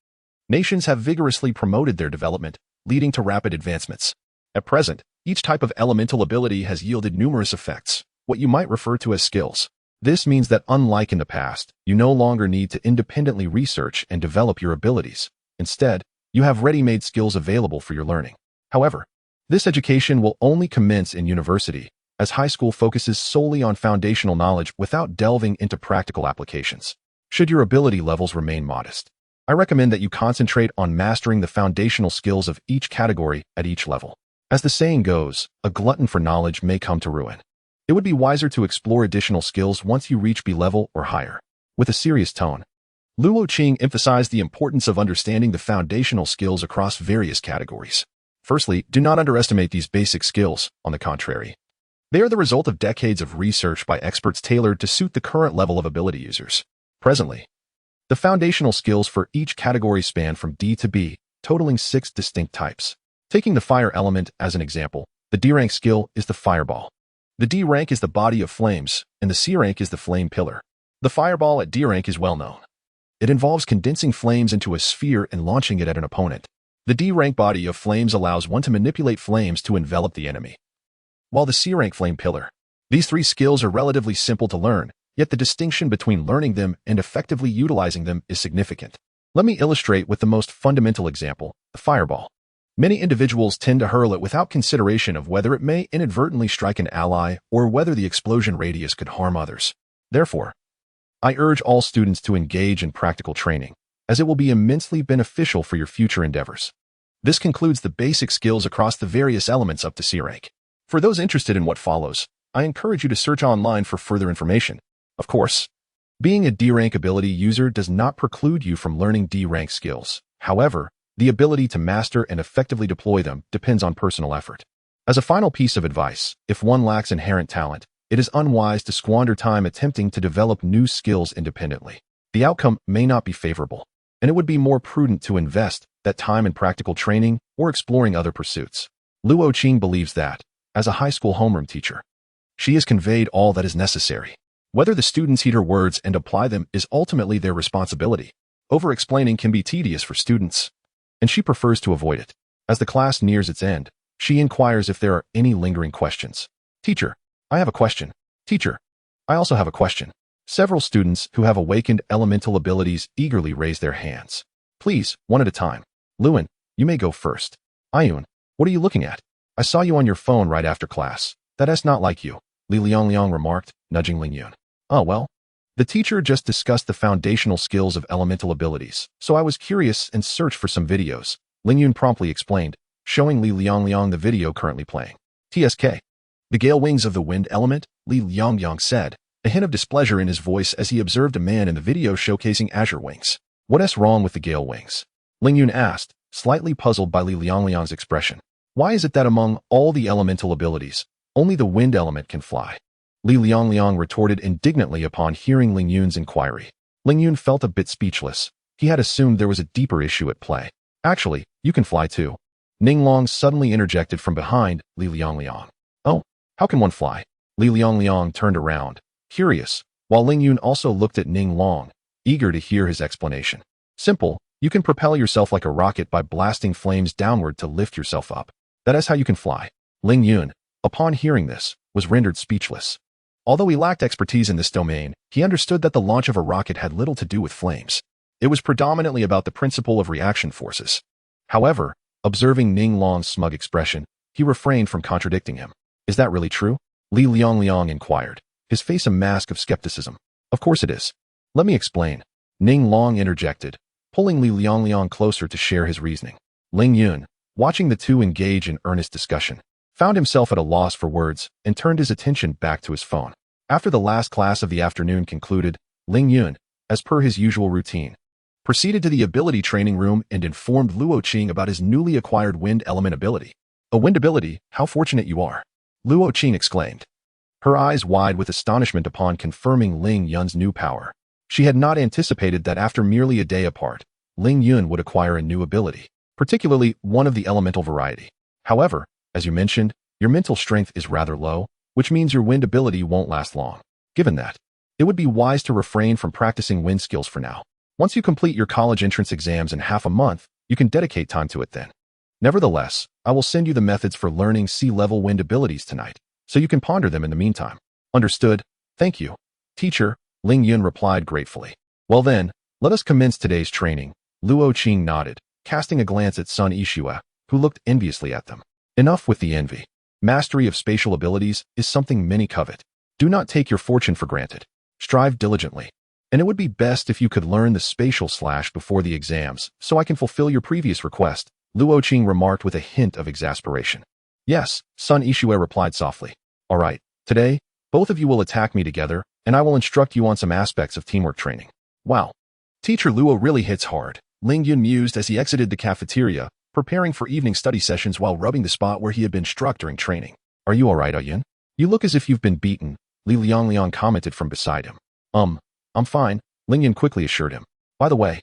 nations have vigorously promoted their development, leading to rapid advancements. At present, each type of elemental ability has yielded numerous effects, what you might refer to as skills. This means that unlike in the past, you no longer need to independently research and develop your abilities. Instead, you have ready-made skills available for your learning. However, this education will only commence in university, as high school focuses solely on foundational knowledge without delving into practical applications. Should your ability levels remain modest, I recommend that you concentrate on mastering the foundational skills of each category at each level. As the saying goes, a glutton for knowledge may come to ruin. It would be wiser to explore additional skills once you reach B level or higher. With a serious tone, Luo Qing emphasized the importance of understanding the foundational skills across various categories. Firstly, do not underestimate these basic skills. On the contrary, they are the result of decades of research by experts tailored to suit the current level of ability users. Presently, the foundational skills for each category span from D to B, totaling 6 distinct types. Taking the fire element as an example, the D rank skill is the fireball. The D rank is the body of flames, and the C rank is the flame pillar. The fireball at D rank is well known. It involves condensing flames into a sphere and launching it at an opponent. The D rank body of flames allows one to manipulate flames to envelop the enemy. While the C rank flame pillar, these 3 skills are relatively simple to learn, yet the distinction between learning them and effectively utilizing them is significant. Let me illustrate with the most fundamental example, the fireball. Many individuals tend to hurl it without consideration of whether it may inadvertently strike an ally or whether the explosion radius could harm others. Therefore, I urge all students to engage in practical training, as it will be immensely beneficial for your future endeavors. This concludes the basic skills across the various elements up to C rank. For those interested in what follows, I encourage you to search online for further information. Of course, being a D rank ability user does not preclude you from learning D rank skills. However, the ability to master and effectively deploy them depends on personal effort. As a final piece of advice, if one lacks inherent talent, it is unwise to squander time attempting to develop new skills independently. The outcome may not be favorable, and it would be more prudent to invest that time in practical training or exploring other pursuits. Luo Qing believes that, as a high school homeroom teacher, she has conveyed all that is necessary. Whether the students heed her words and apply them is ultimately their responsibility. Over-explaining can be tedious for students, and she prefers to avoid it. As the class nears its end, she inquires if there are any lingering questions. Teacher, I have a question. Teacher, I also have a question. Several students who have awakened elemental abilities eagerly raise their hands. Please, one at a time. Luan, you may go first. Ayun, what are you looking at? I saw you on your phone right after class. That's not like you, Li Liang remarked, nudging Ling Yun. Oh well. The teacher just discussed the foundational skills of elemental abilities, so I was curious and searched for some videos. Ling Yun promptly explained, showing Li Liang the video currently playing. TSK. The gale wings of the wind element, Li Liang said, a hint of displeasure in his voice as he observed a man in the video showcasing azure wings. What's wrong with the gale wings? Ling Yun asked, slightly puzzled by Li Liang's expression. Why is it that among all the elemental abilities, only the wind element can fly? Li Liang retorted indignantly upon hearing Ling Yun's inquiry. Ling Yun felt a bit speechless. He had assumed there was a deeper issue at play. Actually, you can fly too. Ning Long suddenly interjected from behind Li Liang. Oh, how can one fly? Li Liang turned around, curious, while Ling Yun also looked at Ning Long, eager to hear his explanation. Simple, you can propel yourself like a rocket by blasting flames downward to lift yourself up. That is how you can fly. Ling Yun, upon hearing this, was rendered speechless. Although he lacked expertise in this domain, he understood that the launch of a rocket had little to do with flames. It was predominantly about the principle of reaction forces. However, observing Ning Long's smug expression, he refrained from contradicting him. Is that really true? Li Liang inquired, his face a mask of skepticism. Of course it is. Let me explain. Ning Long interjected, pulling Li Liang closer to share his reasoning. Ling Yun, watching the two engage in earnest discussion, found himself at a loss for words and turned his attention back to his phone. After the last class of the afternoon concluded, Ling Yun, as per his usual routine, proceeded to the ability training room and informed Luo Qing about his newly acquired wind element ability. A wind ability? How fortunate you are! Luo Qing exclaimed, her eyes wide with astonishment upon confirming Ling Yun's new power. She had not anticipated that after merely a day apart, Ling Yun would acquire a new ability, particularly one of the elemental variety. However, as you mentioned, your mental strength is rather low, which means your wind ability won't last long. Given that, it would be wise to refrain from practicing wind skills for now. Once you complete your college entrance exams in half a month, you can dedicate time to it then. Nevertheless, I will send you the methods for learning sea-level wind abilities tonight, so you can ponder them in the meantime. Understood? Thank you, teacher, Ling Yun replied gratefully. Well then, let us commence today's training. Luo Qing nodded, casting a glance at Sun Yixue, who looked enviously at them. Enough with the envy. Mastery of spatial abilities is something many covet. Do not take your fortune for granted. Strive diligently. And it would be best if you could learn the spatial slash before the exams, so I can fulfill your previous request, Luo Qing remarked with a hint of exasperation. Yes, Sun Yixue replied softly. All right, today, both of you will attack me together, and I will instruct you on some aspects of teamwork training. Wow. Teacher Luo really hits hard, Ling Yun mused as he exited the cafeteria, preparing for evening study sessions while rubbing the spot where he had been struck during training. Are you all right, Yun? You look as if you've been beaten, Li Liang commented from beside him. I'm fine, Ling Yun quickly assured him. By the way,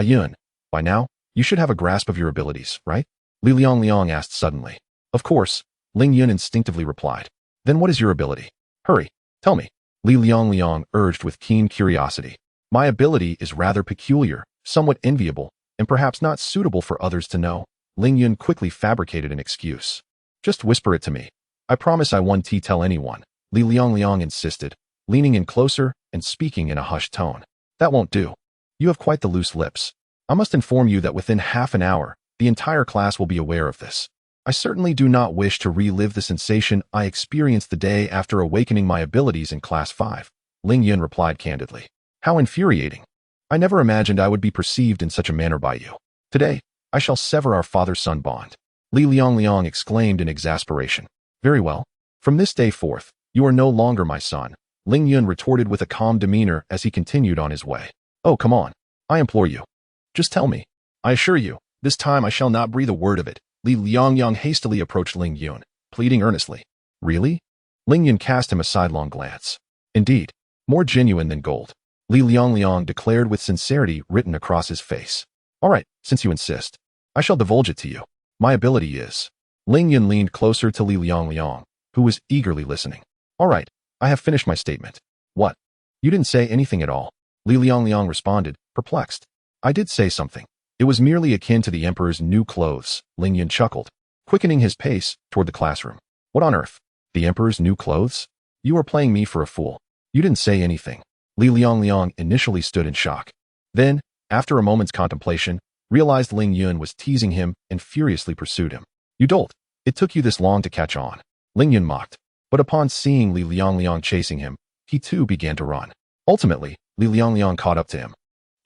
Yun, by now, you should have a grasp of your abilities, right? Li Liang asked suddenly. Of course, Ling Yun instinctively replied. Then what is your ability? Hurry, tell me. Li Liang urged with keen curiosity. My ability is rather peculiar, somewhat enviable, and perhaps not suitable for others to know. Ling Yun quickly fabricated an excuse. Just whisper it to me. I promise I won't tell anyone, Li Liang insisted, leaning in closer and speaking in a hushed tone. That won't do. You have quite the loose lips. I must inform you that within half an hour, the entire class will be aware of this. I certainly do not wish to relive the sensation I experienced the day after awakening my abilities in Class 5, Ling Yun replied candidly. How infuriating. I never imagined I would be perceived in such a manner by you. Today, I shall sever our father-son bond. Li Liang exclaimed in exasperation. Very well. From this day forth, you are no longer my son, Ling Yun retorted with a calm demeanor as he continued on his way. Oh, come on. I implore you. Just tell me. I assure you, this time I shall not breathe a word of it. Li Liang hastily approached Ling Yun, pleading earnestly. Really? Ling Yun cast him a sidelong glance. Indeed, more genuine than gold. Li Liang declared with sincerity written across his face. All right, since you insist, I shall divulge it to you. My ability is... Ling Yun leaned closer to Li Liang, who was eagerly listening. All right, I have finished my statement. What? You didn't say anything at all. Li Liang responded, perplexed. I did say something. It was merely akin to the Emperor's new clothes, Ling Yun chuckled, quickening his pace toward the classroom. What on earth? The Emperor's new clothes? You are playing me for a fool. You didn't say anything. Li Liang initially stood in shock. Then, after a moment's contemplation, realized Ling Yun was teasing him and furiously pursued him. You dolt. It took you this long to catch on. Ling Yun mocked. But upon seeing Li Liang chasing him, he too began to run. Ultimately, Li Liang caught up to him.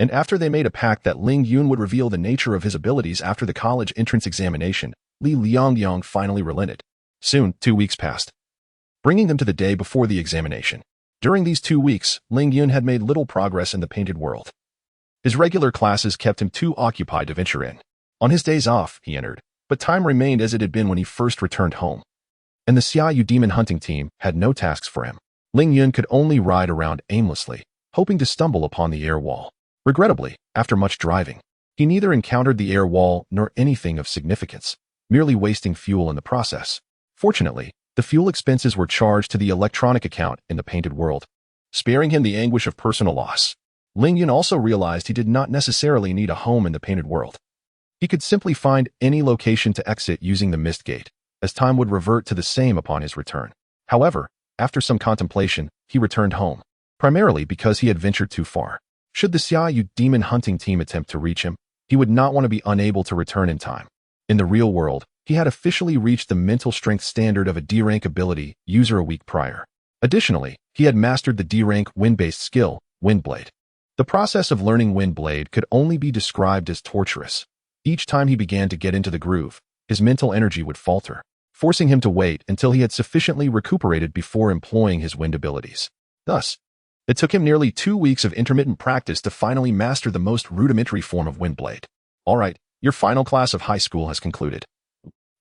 And after they made a pact that Ling Yun would reveal the nature of his abilities after the college entrance examination, Li Liang finally relented. Soon, 2 weeks passed, bringing them to the day before the examination. During these 2 weeks, Ling Yun had made little progress in the painted world. His regular classes kept him too occupied to venture in. On his days off, he entered, but time remained as it had been when he first returned home. And the Xiaoyu demon hunting team had no tasks for him. Ling Yun could only ride around aimlessly, hoping to stumble upon the air wall. Regrettably, after much driving, he neither encountered the air wall nor anything of significance, merely wasting fuel in the process. Fortunately, the fuel expenses were charged to the electronic account in the painted world, sparing him the anguish of personal loss. Ling Yun also realized he did not necessarily need a home in the painted world. He could simply find any location to exit using the mist gate, as time would revert to the same upon his return. However, after some contemplation, he returned home, primarily because he had ventured too far. Should the Xiaoyu demon hunting team attempt to reach him, he would not want to be unable to return in time. In the real world, he had officially reached the mental strength standard of a D-rank ability user a week prior. Additionally, he had mastered the D-rank wind-based skill, Windblade. The process of learning Windblade could only be described as torturous. Each time he began to get into the groove, his mental energy would falter, forcing him to wait until he had sufficiently recuperated before employing his wind abilities. Thus, it took him nearly 2 weeks of intermittent practice to finally master the most rudimentary form of Windblade. All right, your final class of high school has concluded.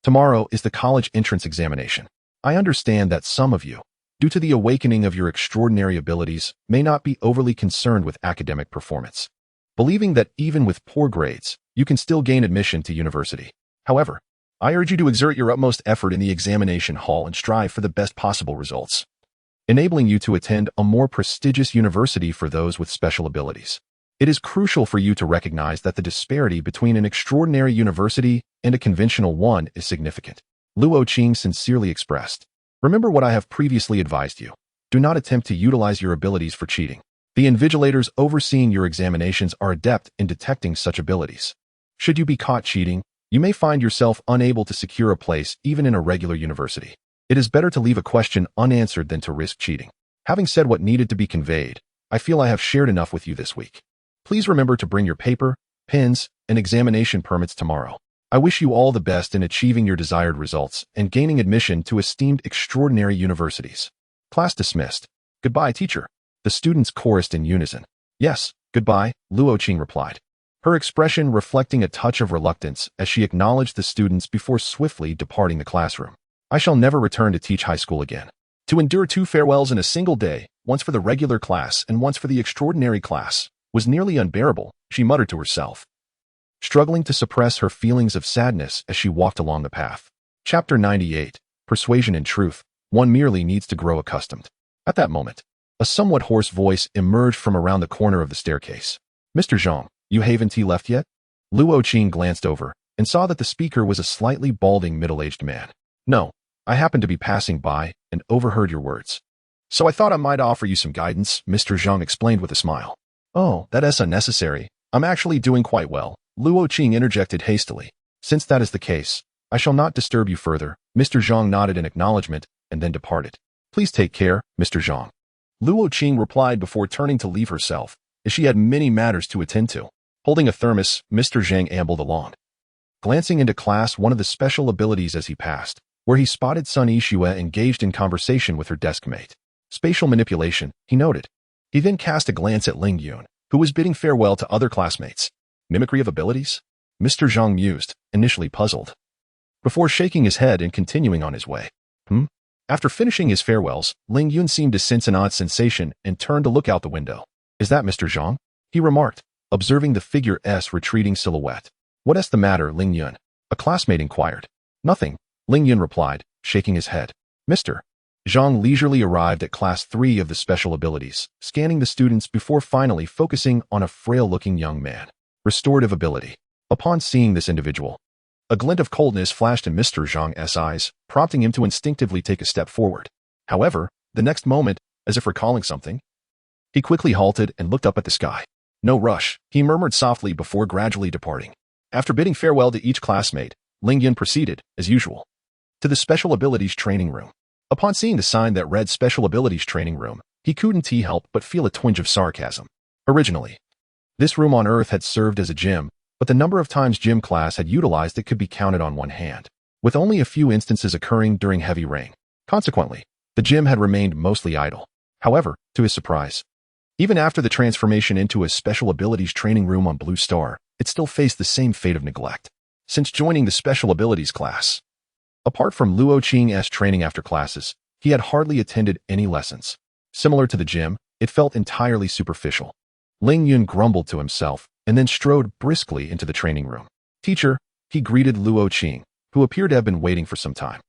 Tomorrow is the college entrance examination. I understand that some of you, due to the awakening of your extraordinary abilities, may not be overly concerned with academic performance, believing that even with poor grades, you can still gain admission to university. However, I urge you to exert your utmost effort in the examination hall and strive for the best possible results, enabling you to attend a more prestigious university for those with special abilities. It is crucial for you to recognize that the disparity between an extraordinary university and a conventional one is significant. Luo Qing sincerely expressed. Remember what I have previously advised you. Do not attempt to utilize your abilities for cheating. The invigilators overseeing your examinations are adept in detecting such abilities. Should you be caught cheating, you may find yourself unable to secure a place even in a regular university. It is better to leave a question unanswered than to risk cheating. Having said what needed to be conveyed, I feel I have shared enough with you this week. Please remember to bring your paper, pens, and examination permits tomorrow. I wish you all the best in achieving your desired results and gaining admission to esteemed extraordinary universities. Class dismissed. Goodbye, teacher. The students chorused in unison. Yes, goodbye, Luo Qing replied, her expression reflecting a touch of reluctance as she acknowledged the students before swiftly departing the classroom. I shall never return to teach high school again. To endure 2 farewells in a single day, once for the regular class and once for the extraordinary class, was nearly unbearable, she muttered to herself, struggling to suppress her feelings of sadness as she walked along the path. Chapter 98, Persuasion and Truth, One merely needs to grow accustomed. At that moment, a somewhat hoarse voice emerged from around the corner of the staircase. Mr. Zhang, you haven't left yet? Luo Qing glanced over and saw that the speaker was a slightly balding middle-aged man. No, I happened to be passing by and overheard your words. So I thought I might offer you some guidance, Mr. Zhang explained with a smile. Oh, that is unnecessary. I'm actually doing quite well, Luo Qing interjected hastily. Since that is the case, I shall not disturb you further. Mr. Zhang nodded in acknowledgement and then departed. Please take care, Mr. Zhang. Luo Qing replied before turning to leave herself, as she had many matters to attend to. Holding a thermos, Mr. Zhang ambled along, glancing into class one of the special abilities as he passed, where he spotted Sun Yixue engaged in conversation with her deskmate. Spatial manipulation, he noted. He then cast a glance at Ling Yun, who was bidding farewell to other classmates. Mimicry of abilities? Mr. Zhang mused, initially puzzled, before shaking his head and continuing on his way. After finishing his farewells, Ling Yun seemed to sense an odd sensation and turned to look out the window. Is that Mr. Zhang? He remarked, observing the figure S retreating silhouette. What's the matter, Ling Yun? A classmate inquired. Nothing, Ling Yun replied, shaking his head. Mr. Zhang leisurely arrived at Class 3 of the special abilities, scanning the students before finally focusing on a frail-looking young man. Restorative ability. Upon seeing this individual, a glint of coldness flashed in Mr. Zhang's eyes, prompting him to instinctively take a step forward. However, the next moment, as if recalling something, he quickly halted and looked up at the sky. No rush, he murmured softly before gradually departing. After bidding farewell to each classmate, Ling Yun proceeded, as usual, to the Special Abilities Training Room. Upon seeing the sign that read Special Abilities Training Room, he couldn't help but feel a twinge of sarcasm. Originally, this room on Earth had served as a gym, but the number of times gym class had utilized it could be counted on one hand, with only a few instances occurring during heavy rain. Consequently, the gym had remained mostly idle. However, to his surprise, even after the transformation into a Special Abilities Training Room on Blue Star, it still faced the same fate of neglect. Since joining the Special Abilities class, apart from Luo Qing's training after classes, he had hardly attended any lessons. Similar to the gym, it felt entirely superficial. Ling Yun grumbled to himself and then strode briskly into the training room. Teacher, he greeted Luo Qing, who appeared to have been waiting for some time.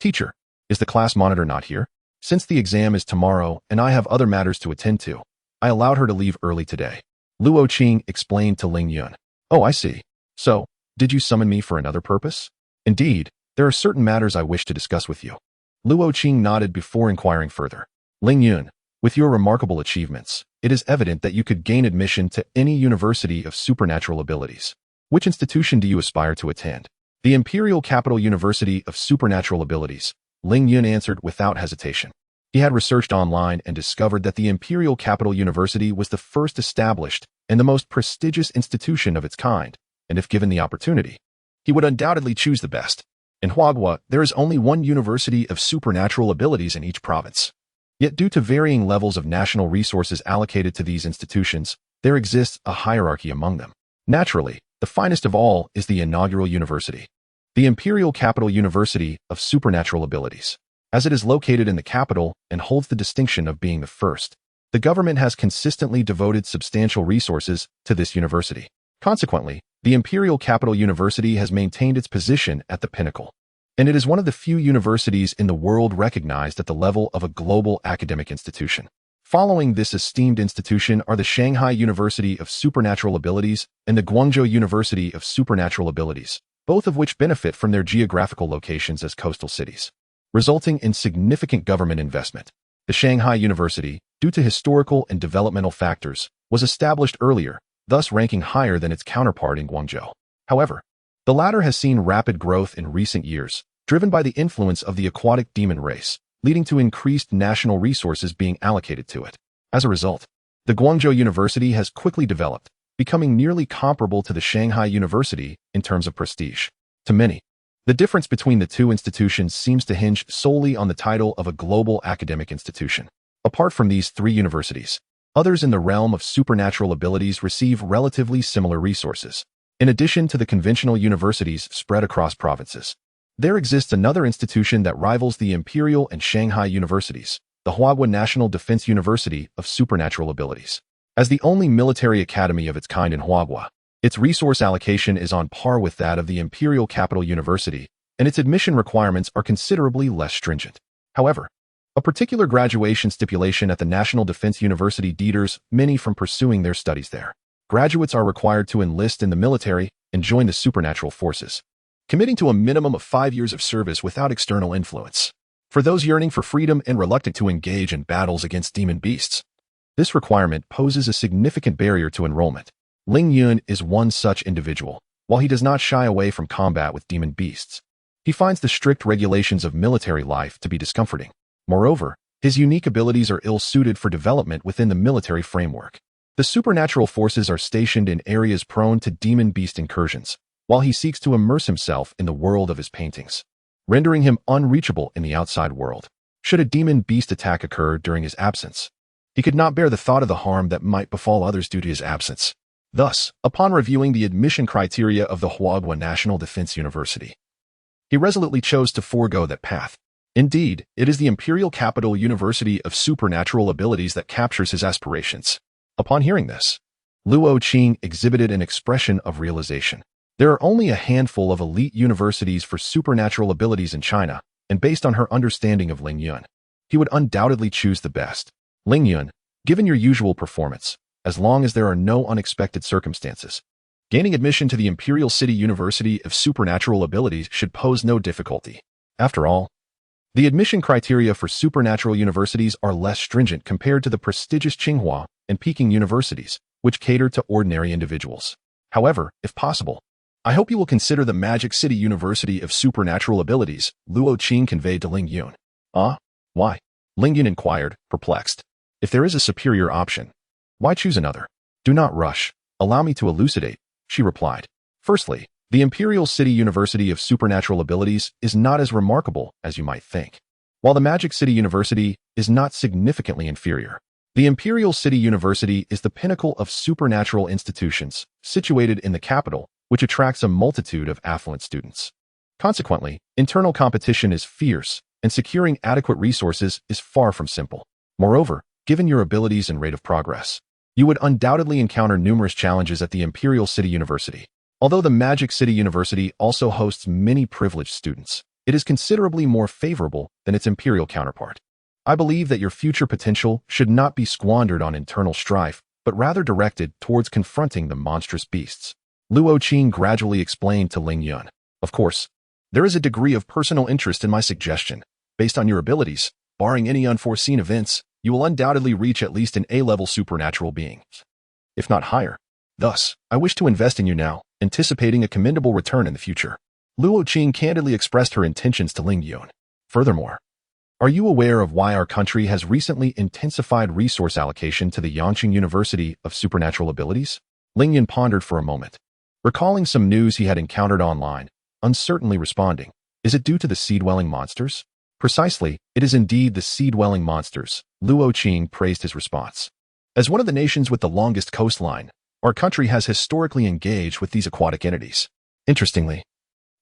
Teacher, is the class monitor not here? Since the exam is tomorrow and I have other matters to attend to, I allowed her to leave early today. Luo Qing explained to Ling Yun. Oh, I see. So, did you summon me for another purpose? Indeed, There are certain matters I wish to discuss with you. Luo Qing nodded before inquiring further. Ling Yun, with your remarkable achievements, it is evident that you could gain admission to any university of supernatural abilities. Which institution do you aspire to attend? The Imperial Capital University of Supernatural Abilities, Ling Yun answered without hesitation. He had researched online and discovered that the Imperial Capital University was the first established and the most prestigious institution of its kind, and if given the opportunity, he would undoubtedly choose the best. In Huagua, there is only one university of supernatural abilities in each province. Yet due to varying levels of national resources allocated to these institutions, there exists a hierarchy among them. Naturally, the finest of all is the inaugural university, the Imperial Capital University of Supernatural Abilities. As it is located in the capital and holds the distinction of being the first, the government has consistently devoted substantial resources to this university. Consequently, the Imperial Capital University has maintained its position at the pinnacle, and it is one of the few universities in the world recognized at the level of a global academic institution. Following this esteemed institution are the Shanghai University of Supernatural Abilities and the Guangzhou University of Supernatural Abilities, both of which benefit from their geographical locations as coastal cities, resulting in significant government investment. The Shanghai University, due to historical and developmental factors, was established earlier, thus ranking higher than its counterpart in Guangzhou. However, the latter has seen rapid growth in recent years, driven by the influence of the aquatic demon race, leading to increased national resources being allocated to it. As a result, the Guangzhou University has quickly developed, becoming nearly comparable to the Shanghai University in terms of prestige. To many, the difference between the two institutions seems to hinge solely on the title of a global academic institution. Apart from these three universities, others in the realm of supernatural abilities receive relatively similar resources. In addition to the conventional universities spread across provinces, there exists another institution that rivals the Imperial and Shanghai universities, the Huagua National Defense University of Supernatural Abilities. As the only military academy of its kind in Huagua, its resource allocation is on par with that of the Imperial Capital University, and its admission requirements are considerably less stringent. However, a particular graduation stipulation at the National Defense University deters many from pursuing their studies there. Graduates are required to enlist in the military and join the supernatural forces, committing to a minimum of 5 years of service without external influence. For those yearning for freedom and reluctant to engage in battles against demon beasts, this requirement poses a significant barrier to enrollment. Ling Yun is one such individual. While he does not shy away from combat with demon beasts, he finds the strict regulations of military life to be discomforting. Moreover, his unique abilities are ill-suited for development within the military framework. The supernatural forces are stationed in areas prone to demon beast incursions, while he seeks to immerse himself in the world of his paintings, rendering him unreachable in the outside world. Should a demon beast attack occur during his absence, he could not bear the thought of the harm that might befall others due to his absence. Thus, upon reviewing the admission criteria of the Huagua National Defense University, he resolutely chose to forego that path. Indeed, it is the Imperial Capital University of Supernatural Abilities that captures his aspirations. Upon hearing this, Luo Qing exhibited an expression of realization. There are only a handful of elite universities for supernatural abilities in China, and based on her understanding of Ling Yun, he would undoubtedly choose the best. Ling Yun, given your usual performance, as long as there are no unexpected circumstances, gaining admission to the Imperial City University of Supernatural Abilities should pose no difficulty. After all, the admission criteria for supernatural universities are less stringent compared to the prestigious Tsinghua and Peking universities, which cater to ordinary individuals. However, if possible, I hope you will consider the Magic City University of Supernatural Abilities, Luo Qing conveyed to Ling Yun. Why? Ling Yun inquired, perplexed. If there is a superior option, why choose another? Do not rush. Allow me to elucidate, she replied. Firstly, the Imperial City University of Supernatural Abilities is not as remarkable as you might think. While the Magic City University is not significantly inferior, the Imperial City University is the pinnacle of supernatural institutions, situated in the capital, which attracts a multitude of affluent students. Consequently, internal competition is fierce, and securing adequate resources is far from simple. Moreover, given your abilities and rate of progress, you would undoubtedly encounter numerous challenges at the Imperial City University. Although the Magic City University also hosts many privileged students, it is considerably more favorable than its imperial counterpart. I believe that your future potential should not be squandered on internal strife, but rather directed towards confronting the monstrous beasts. Luo Qing gradually explained to Ling Yun. Of course, There is a degree of personal interest in my suggestion. Based on your abilities, barring any unforeseen events, you will undoubtedly reach at least an A-level supernatural being, if not higher. Thus, I wish to invest in you now, anticipating a commendable return in the future. Luo Qing candidly expressed her intentions to Ling Yun. Furthermore, are you aware of why our country has recently intensified resource allocation to the Yangqing University of Supernatural Abilities? Ling Yun pondered for a moment, recalling some news he had encountered online, uncertainly responding, is it due to the sea-dwelling monsters? Precisely, it is indeed the sea-dwelling monsters, Luo Qing praised his response. As one of the nations with the longest coastline, our country has historically engaged with these aquatic entities. Interestingly,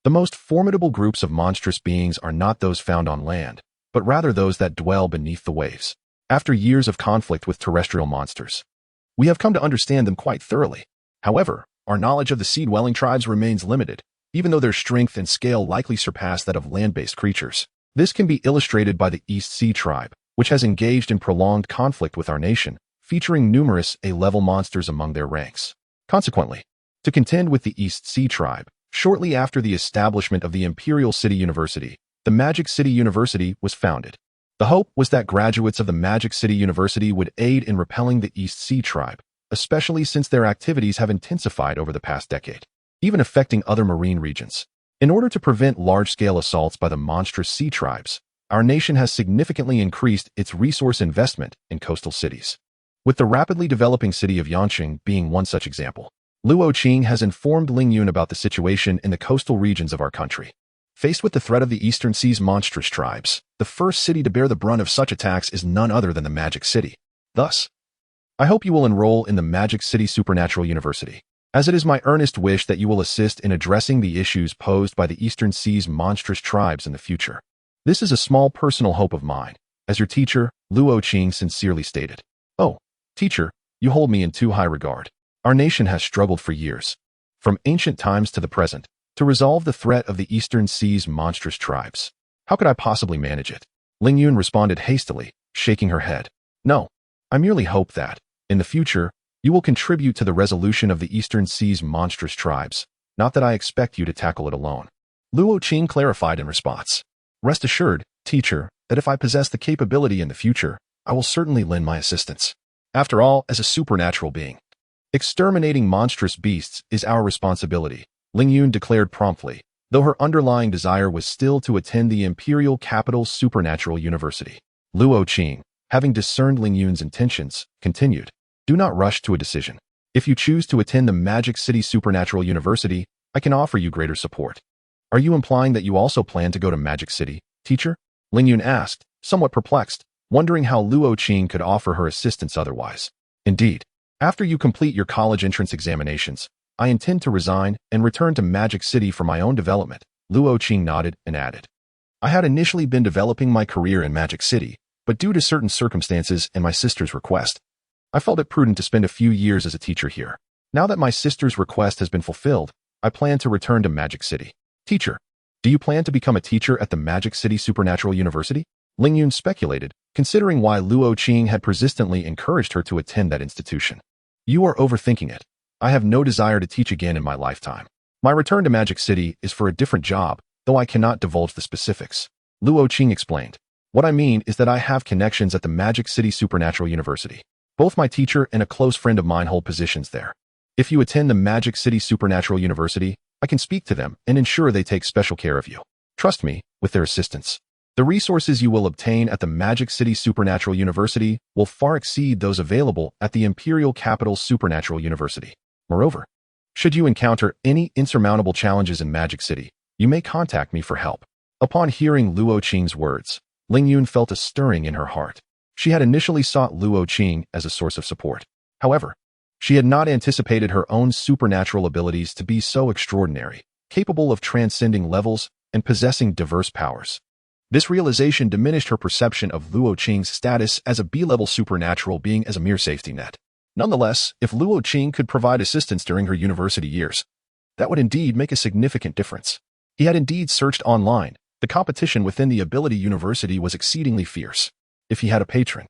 the most formidable groups of monstrous beings are not those found on land, but rather those that dwell beneath the waves. After years of conflict with terrestrial monsters, we have come to understand them quite thoroughly. However, our knowledge of the sea-dwelling tribes remains limited, even though their strength and scale likely surpass that of land-based creatures. This can be illustrated by the East Sea tribe, which has engaged in prolonged conflict with our nation, featuring numerous A-level monsters among their ranks. Consequently, to contend with the East Sea tribe, shortly after the establishment of the Imperial City University, the Magic City University was founded. The hope was that graduates of the Magic City University would aid in repelling the East Sea tribe, especially since their activities have intensified over the past decade, even affecting other marine regions. In order to prevent large-scale assaults by the monstrous sea tribes, our nation has significantly increased its resource investment in coastal cities, with the rapidly developing city of Yangqing being one such example. Luo Qing has informed Ling Yun about the situation in the coastal regions of our country. Faced with the threat of the Eastern Sea's monstrous tribes, the first city to bear the brunt of such attacks is none other than the Magic City. Thus, I hope you will enroll in the Magic City Supernatural University, as it is my earnest wish that you will assist in addressing the issues posed by the Eastern Sea's monstrous tribes in the future. This is a small personal hope of mine, as your teacher, Luo Qing sincerely stated. Oh, teacher, you hold me in too high regard. Our nation has struggled for years, from ancient times to the present, to resolve the threat of the Eastern Sea's monstrous tribes. How could I possibly manage it? Ling Yun responded hastily, shaking her head. No, I merely hope that, in the future, you will contribute to the resolution of the Eastern Sea's monstrous tribes, not that I expect you to tackle it alone. Luo Qing clarified in response. Rest assured, teacher, that if I possess the capability in the future, I will certainly lend my assistance. After all, as a supernatural being, exterminating monstrous beasts is our responsibility, Ling Yun declared promptly, though her underlying desire was still to attend the Imperial Capital's Supernatural University. Luo Qing, having discerned Ling Yun's intentions, continued, do not rush to a decision. If you choose to attend the Magic City Supernatural University, I can offer you greater support. Are you implying that you also plan to go to Magic City, teacher? Ling Yun asked, somewhat perplexed, wondering how Luo Qing could offer her assistance otherwise. Indeed, after you complete your college entrance examinations, I intend to resign and return to Magic City for my own development. Luo Qing nodded and added, I had initially been developing my career in Magic City, but due to certain circumstances and my sister's request, I felt it prudent to spend a few years as a teacher here. Now that my sister's request has been fulfilled, I plan to return to Magic City. Teacher, do you plan to become a teacher at the Magic City Supernatural University? Ling Yun speculated, considering why Luo Qing had persistently encouraged her to attend that institution. You are overthinking it. I have no desire to teach again in my lifetime. My return to Magic City is for a different job, though I cannot divulge the specifics. Luo Qing explained. What I mean is that I have connections at the Magic City Supernatural University. Both my teacher and a close friend of mine hold positions there. If you attend the Magic City Supernatural University, I can speak to them and ensure they take special care of you. Trust me, with their assistance, the resources you will obtain at the Magic City Supernatural University will far exceed those available at the Imperial Capital's Supernatural University. Moreover, should you encounter any insurmountable challenges in Magic City, you may contact me for help. Upon hearing Luo Qing's words, Ling Yun felt a stirring in her heart. She had initially sought Luo Qing as a source of support. However, she had not anticipated her own supernatural abilities to be so extraordinary, capable of transcending levels and possessing diverse powers. This realization diminished her perception of Luo Qing's status as a B-level supernatural being as a mere safety net. Nonetheless, if Luo Qing could provide assistance during her university years, that would indeed make a significant difference. He had indeed searched online. The competition within the Ability University was exceedingly fierce. If he had a patron,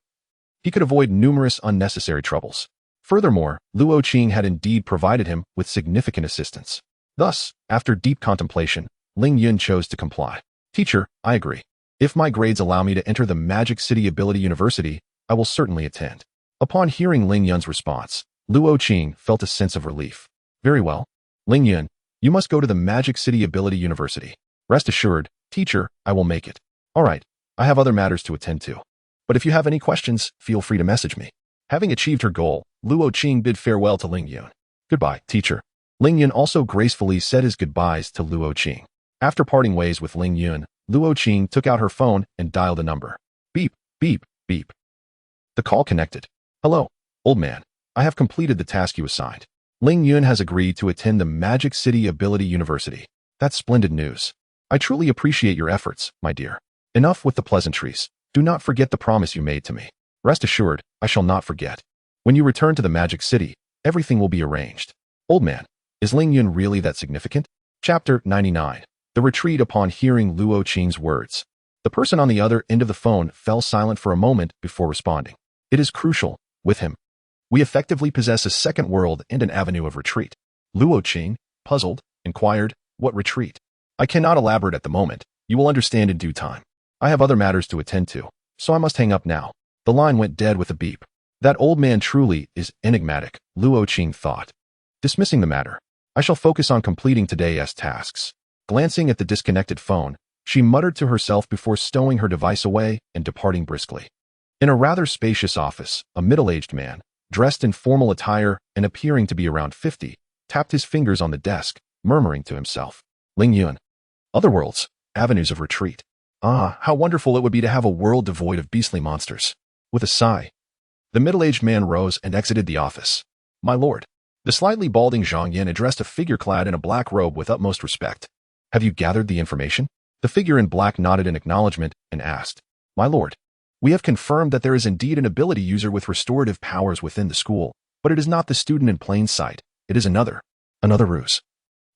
he could avoid numerous unnecessary troubles. Furthermore, Luo Qing had indeed provided him with significant assistance. Thus, after deep contemplation, Ling Yun chose to comply. Teacher, I agree. If my grades allow me to enter the Magic City Ability University, I will certainly attend. Upon hearing Ling Yun's response, Luo Qing felt a sense of relief. Very well. Ling Yun, you must go to the Magic City Ability University. Rest assured, teacher, I will make it. All right, I have other matters to attend to. But if you have any questions, feel free to message me. Having achieved her goal, Luo Qing bid farewell to Ling Yun. Goodbye, teacher. Ling Yun also gracefully said his goodbyes to Luo Qing. After parting ways with Ling Yun, Luo Qing took out her phone and dialed a number. Beep, beep, beep. The call connected. Hello, old man. I have completed the task you assigned. Ling Yun has agreed to attend the Magic City Ability University. That's splendid news. I truly appreciate your efforts, my dear. Enough with the pleasantries. Do not forget the promise you made to me. Rest assured, I shall not forget. When you return to the Magic City, everything will be arranged. Old man, is Ling Yun really that significant? Chapter 99. The retreat upon hearing Luo Qing's words. The person on the other end of the phone fell silent for a moment before responding. It is crucial, with him. We effectively possess a second world and an avenue of retreat. Luo Qing, puzzled, inquired, what retreat? I cannot elaborate at the moment. You will understand in due time. I have other matters to attend to, so I must hang up now. The line went dead with a beep. That old man truly is enigmatic, Luo Qing thought. Dismissing the matter, I shall focus on completing today's tasks. Glancing at the disconnected phone, she muttered to herself before stowing her device away and departing briskly. In a rather spacious office, a middle-aged man, dressed in formal attire and appearing to be around 50, tapped his fingers on the desk, murmuring to himself. Ling Yun. Otherworlds, avenues of retreat. Ah, how wonderful it would be to have a world devoid of beastly monsters. With a sigh, the middle-aged man rose and exited the office. My lord. The slightly balding Zhang Yin addressed a figure clad in a black robe with utmost respect. Have you gathered the information? The figure in black nodded in acknowledgement and asked, My lord, we have confirmed that there is indeed an ability user with restorative powers within the school, but it is not the student in plain sight. It is another ruse.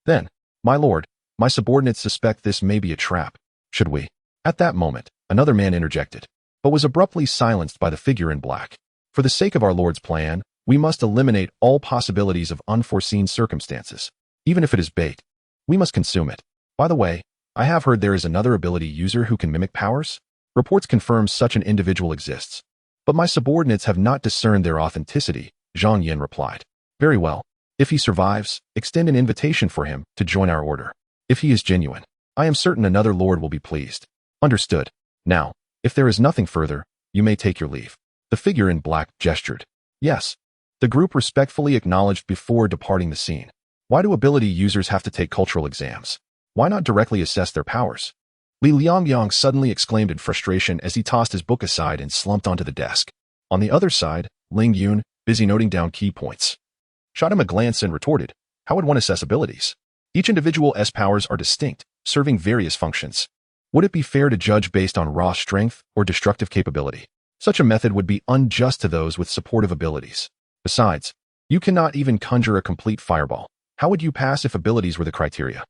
Then, my lord, my subordinates suspect this may be a trap. Should we? At that moment, another man interjected, but was abruptly silenced by the figure in black. For the sake of our lord's plan, we must eliminate all possibilities of unforeseen circumstances. Even if it is bait, we must consume it. By the way, I have heard there is another ability user who can mimic powers. Reports confirm such an individual exists. But my subordinates have not discerned their authenticity, Zhang Yin replied. Very well. If he survives, extend an invitation for him to join our order. If he is genuine, I am certain another lord will be pleased. Understood. Now, if there is nothing further, you may take your leave. The figure in black gestured. Yes. The group respectfully acknowledged before departing the scene. Why do ability users have to take cultural exams? Why not directly assess their powers? Li Liangyang suddenly exclaimed in frustration as he tossed his book aside and slumped onto the desk. On the other side, Ling Yun, busy noting down key points, shot him a glance and retorted, how would one assess abilities? Each individual's powers are distinct, serving various functions. Would it be fair to judge based on raw strength or destructive capability? Such a method would be unjust to those with supportive abilities. Besides, you cannot even conjure a complete fireball. How would you pass if abilities were the criteria?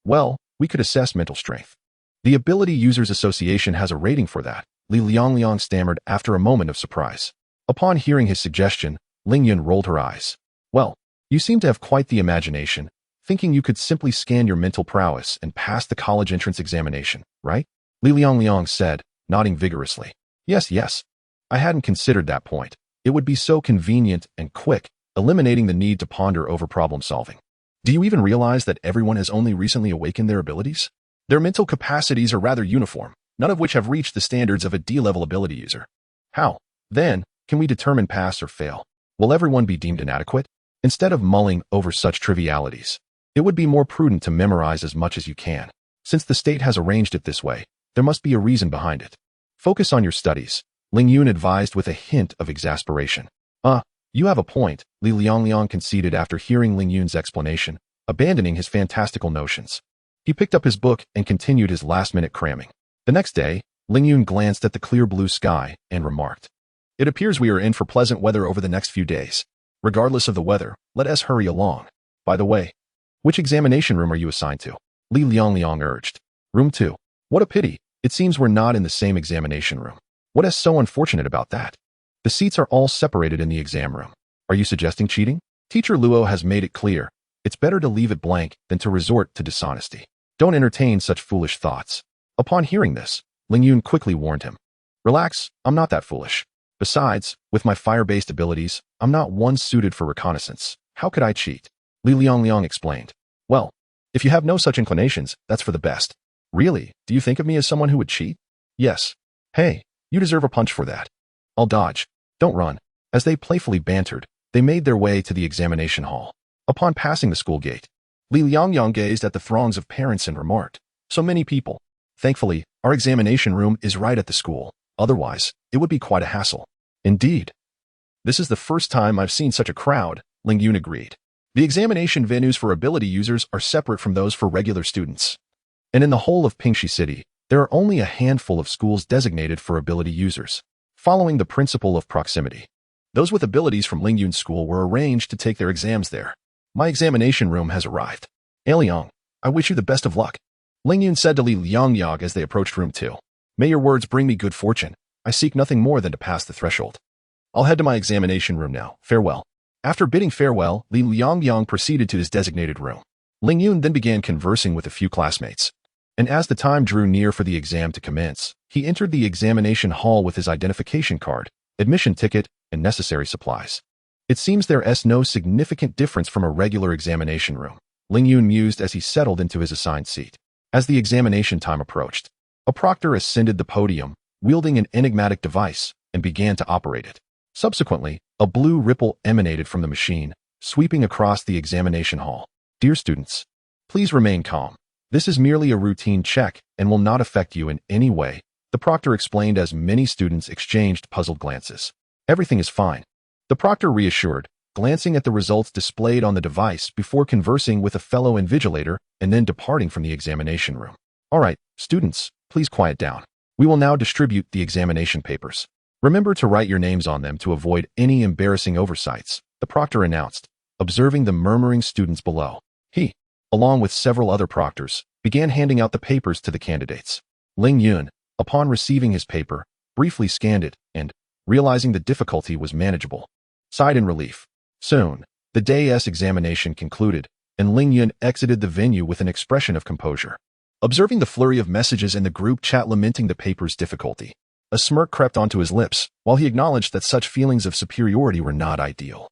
Well, we could assess mental strength. The Ability Users Association has a rating for that, Li Liangliang stammered after a moment of surprise. Upon hearing his suggestion, Ling Yun rolled her eyes. Well, you seem to have quite the imagination, thinking you could simply scan your mental prowess and pass the college entrance examination, right? Li Liangliang said, nodding vigorously. Yes. I hadn't considered that point. It would be so convenient and quick, eliminating the need to ponder over problem solving. Do you even realize that everyone has only recently awakened their abilities? Their mental capacities are rather uniform, none of which have reached the standards of a D-level ability user. How, then, can we determine pass or fail? Will everyone be deemed inadequate? Instead of mulling over such trivialities, it would be more prudent to memorize as much as you can. Since the state has arranged it this way, there must be a reason behind it. Focus on your studies, Ling Yun advised with a hint of exasperation. You have a point, Li Liangliang conceded after hearing Ling Yun's explanation, abandoning his fantastical notions. He picked up his book and continued his last-minute cramming. The next day, Ling Yun glanced at the clear blue sky and remarked, It appears we are in for pleasant weather over the next few days. Regardless of the weather, let us hurry along. By the way, which examination room are you assigned to? Li Liangliang urged. Room 2. What a pity. It seems we're not in the same examination room. What is so unfortunate about that? The seats are all separated in the exam room. Are you suggesting cheating? Teacher Luo has made it clear. It's better to leave it blank than to resort to dishonesty. Don't entertain such foolish thoughts. Upon hearing this, Ling Yun quickly warned him. Relax, I'm not that foolish. Besides, with my fire-based abilities, I'm not one suited for reconnaissance. How could I cheat? Li Liang explained. Well, if you have no such inclinations, that's for the best. Really, do you think of me as someone who would cheat? Yes. Hey, you deserve a punch for that. I'll dodge. Don't run. As they playfully bantered, they made their way to the examination hall. Upon passing the school gate, Li Liang gazed at the throngs of parents and remarked, so many people. Thankfully, our examination room is right at the school. Otherwise, it would be quite a hassle. Indeed. This is the first time I've seen such a crowd, Ling Yun agreed. The examination venues for ability users are separate from those for regular students. And in the whole of Pingxi City, there are only a handful of schools designated for ability users, following the principle of proximity. Those with abilities from Ling Yun's school were arranged to take their exams there. My examination room has arrived. Liang, I wish you the best of luck. Ling Yun said to Li Liang as they approached room 2. May your words bring me good fortune. I seek nothing more than to pass the threshold. I'll head to my examination room now. Farewell. After bidding farewell, Li Liang proceeded to his designated room. Ling Yun then began conversing with a few classmates. And as the time drew near for the exam to commence, he entered the examination hall with his identification card, admission ticket, and necessary supplies. It seems there is no significant difference from a regular examination room, Ling Yun mused as he settled into his assigned seat. As the examination time approached, a proctor ascended the podium, wielding an enigmatic device, and began to operate it. Subsequently, a blue ripple emanated from the machine, sweeping across the examination hall. Dear students, please remain calm. This is merely a routine check and will not affect you in any way, the proctor explained as many students exchanged puzzled glances. Everything is fine. The proctor reassured, glancing at the results displayed on the device before conversing with a fellow invigilator and then departing from the examination room. All right, students, please quiet down. We will now distribute the examination papers. Remember to write your names on them to avoid any embarrassing oversights, the proctor announced, observing the murmuring students below. He, along with several other proctors, began handing out the papers to the candidates. Ling Yun, upon receiving his paper, briefly scanned it and, realizing the difficulty was manageable, sighed in relief. Soon, the day's examination concluded, and Ling Yun exited the venue with an expression of composure. Observing the flurry of messages in the group chat lamenting the paper's difficulty, a smirk crept onto his lips while he acknowledged that such feelings of superiority were not ideal.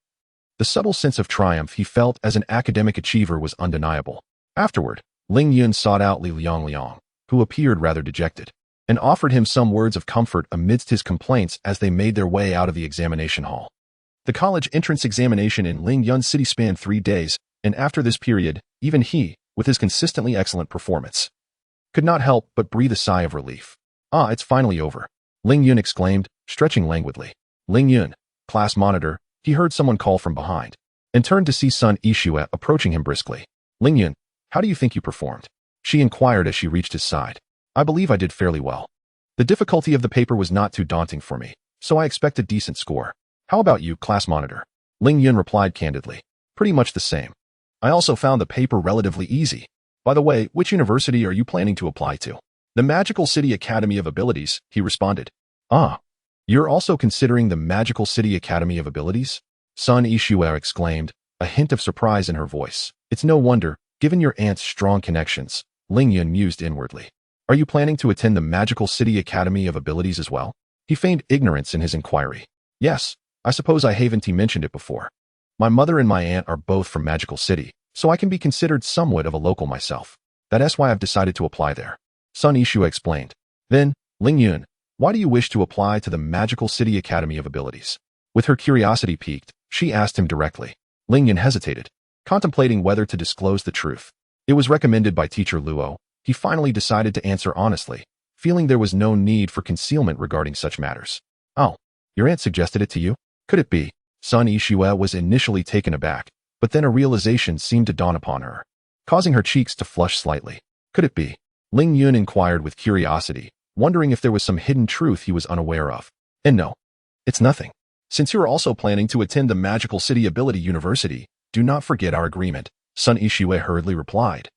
The subtle sense of triumph he felt as an academic achiever was undeniable. Afterward, Ling Yun sought out Li Liang, who appeared rather dejected, and offered him some words of comfort amidst his complaints as they made their way out of the examination hall. The college entrance examination in Ling Yun City spanned 3 days, and after this period, even he, with his consistently excellent performance, could not help but breathe a sigh of relief. Ah, it's finally over, Ling Yun exclaimed, stretching languidly. Ling Yun, class monitor, he heard someone call from behind, and turned to see Sun Yixue approaching him briskly. Ling Yun, how do you think you performed? She inquired as she reached his side. I believe I did fairly well. The difficulty of the paper was not too daunting for me, so I expect a decent score. How about you, class monitor? Ling Yun replied candidly. Pretty much the same. I also found the paper relatively easy. By the way, which university are you planning to apply to? The Magical City Academy of Abilities, he responded. Ah, you're also considering the Magical City Academy of Abilities? Sun Yixue exclaimed, a hint of surprise in her voice. It's no wonder, given your aunt's strong connections, Ling Yun mused inwardly. Are you planning to attend the Magical City Academy of Abilities as well? He feigned ignorance in his inquiry. Yes, I suppose I haven't mentioned it before. My mother and my aunt are both from Magical City, so I can be considered somewhat of a local myself. That's why I've decided to apply there. Sun Yixue explained. Then, Ling Yun, why do you wish to apply to the Magical City Academy of Abilities? With her curiosity piqued, she asked him directly. Ling Yun hesitated, contemplating whether to disclose the truth. It was recommended by teacher Luo. He finally decided to answer honestly, feeling there was no need for concealment regarding such matters. Oh, your aunt suggested it to you? Could it be? Sun Yixue was initially taken aback, but then a realization seemed to dawn upon her, causing her cheeks to flush slightly. Could it be? Ling Yun inquired with curiosity, wondering if there was some hidden truth he was unaware of. And no, it's nothing. Since you're also planning to attend the Magical City Ability University, do not forget our agreement, Sun Yixue hurriedly replied,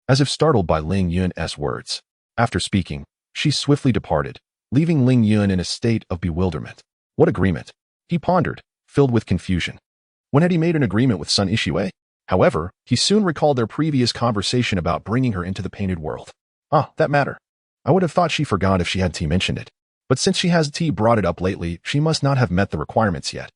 as if startled by Ling Yun's words. After speaking, she swiftly departed, leaving Ling Yun in a state of bewilderment. What agreement? He pondered, filled with confusion. When had he made an agreement with Sun Yixue? However, he soon recalled their previous conversation about bringing her into the painted world. Ah, that matter. I would have thought she forgot if she had mentioned it. But since she has brought it up lately, she must not have met the requirements yet.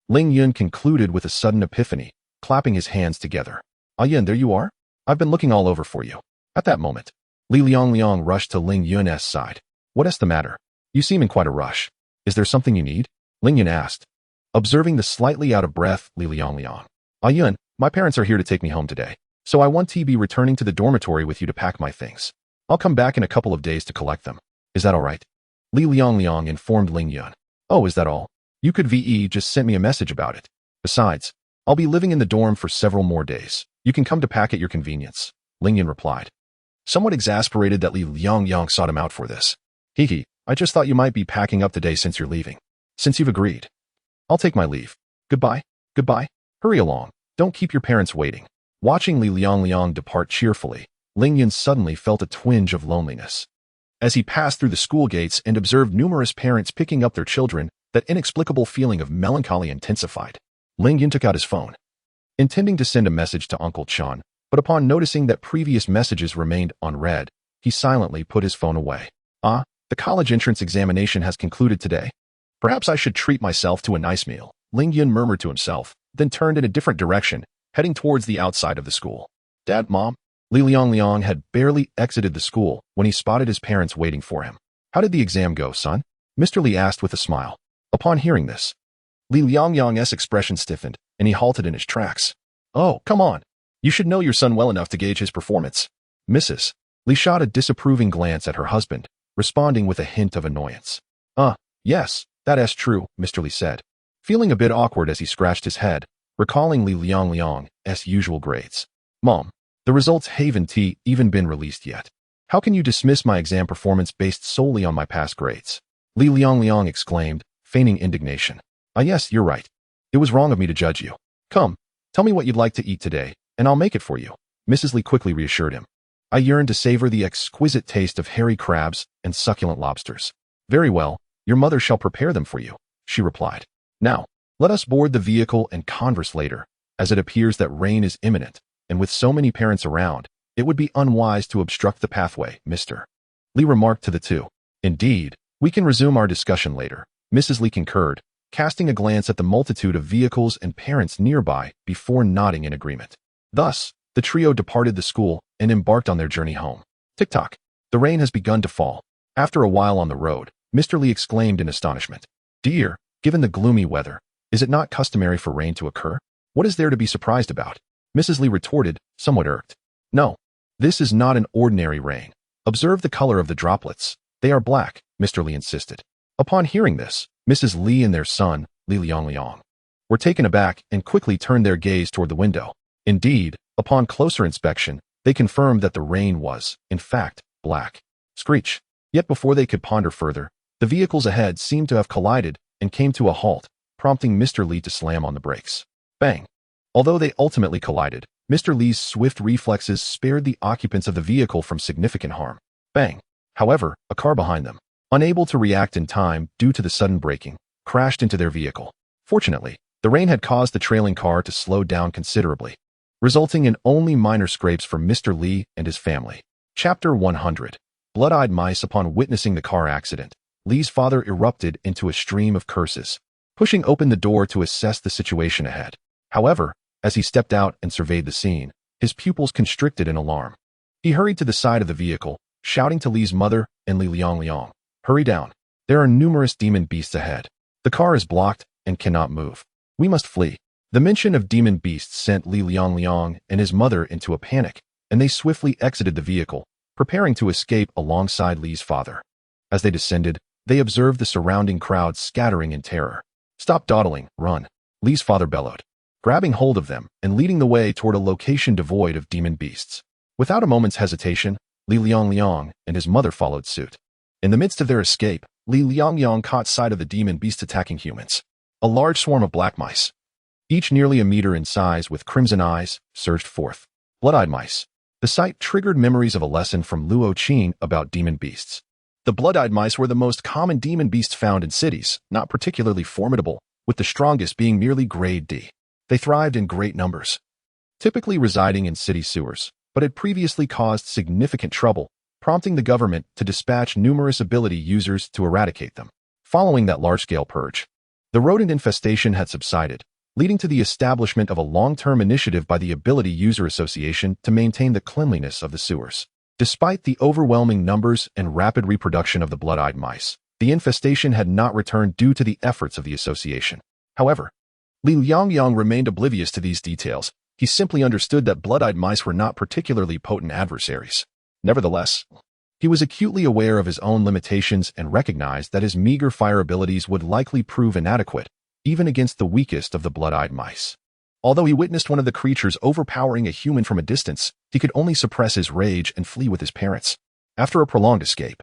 Ling Yun concluded with a sudden epiphany, clapping his hands together. Ah Yun, there you are? I've been looking all over for you. At that moment, Li Liang rushed to Ling Yun's side. What is the matter? You seem in quite a rush. Is there something you need? Ling Yun asked, observing the slightly out of breath Li Liang. Ah Yun, my parents are here to take me home today, so I want to be returning to the dormitory with you to pack my things. I'll come back in a couple of days to collect them. Is that all right? Li Liang informed Ling Yun. Oh, is that all? You could just sent me a message about it. Besides, I'll be living in the dorm for several more days. You can come to pack at your convenience, Ling Yun replied, somewhat exasperated that Li Liang sought him out for this. Hee, I just thought you might be packing up today since you're leaving. Since you've agreed, I'll take my leave. Goodbye. Hurry along. Don't keep your parents waiting. Watching Li Liang depart cheerfully, Ling Yun suddenly felt a twinge of loneliness. As he passed through the school gates and observed numerous parents picking up their children, that inexplicable feeling of melancholy intensified. Ling Yun took out his phone, intending to send a message to Uncle Chan, but upon noticing that previous messages remained unread, he silently put his phone away. Ah, the college entrance examination has concluded today. Perhaps I should treat myself to a nice meal, Ling Yun murmured to himself, then turned in a different direction, heading towards the outside of the school. Dad, Mom? Li Liang had barely exited the school when he spotted his parents waiting for him. How did the exam go, son? Mr. Li asked with a smile. Upon hearing this, Li Liang's expression stiffened, and he halted in his tracks. Oh, come on. You should know your son well enough to gauge his performance. Mrs. Li shot a disapproving glance at her husband, responding with a hint of annoyance. Yes, that is true, Mr. Li said, feeling a bit awkward as he scratched his head, recalling Li Liang's usual grades. Mom, the results haven't even been released yet. How can you dismiss my exam performance based solely on my past grades? Li Liang exclaimed, feigning indignation. Ah yes, you're right. It was wrong of me to judge you. Come, tell me what you'd like to eat today, and I'll make it for you. Mrs. Li quickly reassured him. I yearned to savor the exquisite taste of hairy crabs and succulent lobsters. Very well, your mother shall prepare them for you, she replied. Now, let us board the vehicle and converse later, as it appears that rain is imminent, and with so many parents around, it would be unwise to obstruct the pathway, Mr. Li remarked to the two. Indeed, we can resume our discussion later, Mrs. Li concurred, casting a glance at the multitude of vehicles and parents nearby before nodding in agreement. Thus, the trio departed the school and embarked on their journey home. Tick-tock. The rain has begun to fall. After a while on the road, Mr. Li exclaimed in astonishment. Dear, given the gloomy weather, is it not customary for rain to occur? What is there to be surprised about? Mrs. Li retorted, somewhat irked. No, this is not an ordinary rain. Observe the color of the droplets. They are black, Mr. Li insisted. Upon hearing this, Mrs. Li and their son, Li Liang, were taken aback and quickly turned their gaze toward the window. Indeed, upon closer inspection, they confirmed that the rain was, in fact, black. Screech. Yet before they could ponder further, the vehicles ahead seemed to have collided and came to a halt, prompting Mr. Li to slam on the brakes. Bang. Although they ultimately collided, Mr. Li's swift reflexes spared the occupants of the vehicle from significant harm. Bang. However, a car behind them, unable to react in time due to the sudden braking, crashed into their vehicle. Fortunately, the rain had caused the trailing car to slow down considerably, resulting in only minor scrapes for Mr. Li and his family. Chapter 100. Blood-eyed mice. Upon witnessing the car accident, Li's father erupted into a stream of curses, pushing open the door to assess the situation ahead. However, as he stepped out and surveyed the scene, his pupils constricted in alarm. He hurried to the side of the vehicle, shouting to Li's mother and Li Liang, hurry down. There are numerous demon beasts ahead. The car is blocked and cannot move. We must flee. The mention of demon beasts sent Li Liang and his mother into a panic, and they swiftly exited the vehicle, preparing to escape alongside Li's father. As they descended, they observed the surrounding crowd scattering in terror. Stop dawdling, run, Li's father bellowed, grabbing hold of them and leading the way toward a location devoid of demon beasts. Without a moment's hesitation, Li Liang and his mother followed suit. In the midst of their escape, Li Liang caught sight of the demon beasts attacking humans. A large swarm of black mice, each nearly a meter in size with crimson eyes, surged forth. Blood-eyed mice. The sight triggered memories of a lesson from Luo Qing about demon beasts. The blood-eyed mice were the most common demon beasts found in cities, not particularly formidable, with the strongest being merely grade D. They thrived in great numbers, typically residing in city sewers, but had previously caused significant trouble, prompting the government to dispatch numerous ability users to eradicate them. Following that large-scale purge, the rodent infestation had subsided, leading to the establishment of a long-term initiative by the Ability User Association to maintain the cleanliness of the sewers. Despite the overwhelming numbers and rapid reproduction of the blood-eyed mice, the infestation had not returned due to the efforts of the association. However, Ling Yun remained oblivious to these details. He simply understood that blood-eyed mice were not particularly potent adversaries. Nevertheless, he was acutely aware of his own limitations and recognized that his meager fire abilities would likely prove inadequate, even against the weakest of the blood-eyed mice. Although he witnessed one of the creatures overpowering a human from a distance, he could only suppress his rage and flee with his parents. After a prolonged escape,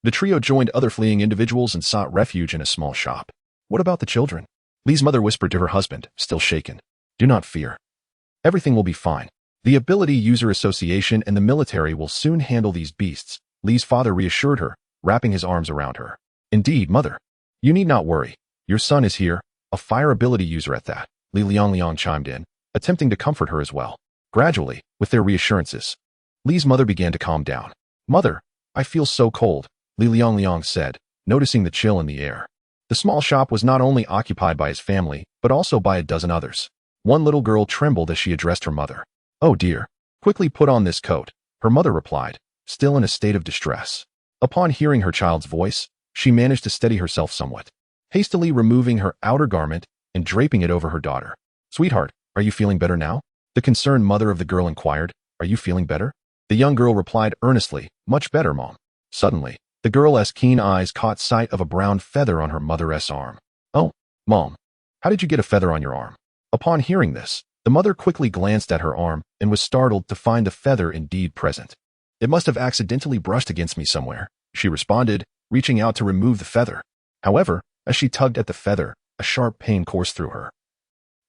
the trio joined other fleeing individuals and sought refuge in a small shop. What about the children? Li's mother whispered to her husband, still shaken. Do not fear. Everything will be fine. The Ability User Association and the military will soon handle these beasts, Li's father reassured her, wrapping his arms around her. Indeed, mother. You need not worry. Your son is here, a fire ability user at that, Li Liang chimed in, attempting to comfort her as well. Gradually, with their reassurances, Li's mother began to calm down. Mother, I feel so cold, Li Liang said, noticing the chill in the air. The small shop was not only occupied by his family, but also by a dozen others. One little girl trembled as she addressed her mother. Oh dear. Quickly put on this coat, her mother replied, still in a state of distress. Upon hearing her child's voice, she managed to steady herself somewhat, hastily removing her outer garment and draping it over her daughter. Sweetheart, are you feeling better now? The concerned mother of the girl inquired. Are you feeling better? The young girl replied earnestly, much better, Mom. Suddenly, the girl's keen eyes caught sight of a brown feather on her mother's arm. Oh, Mom, how did you get a feather on your arm? Upon hearing this, the mother quickly glanced at her arm and was startled to find the feather indeed present. It must have accidentally brushed against me somewhere, she responded, reaching out to remove the feather. However, as she tugged at the feather, a sharp pain coursed through her,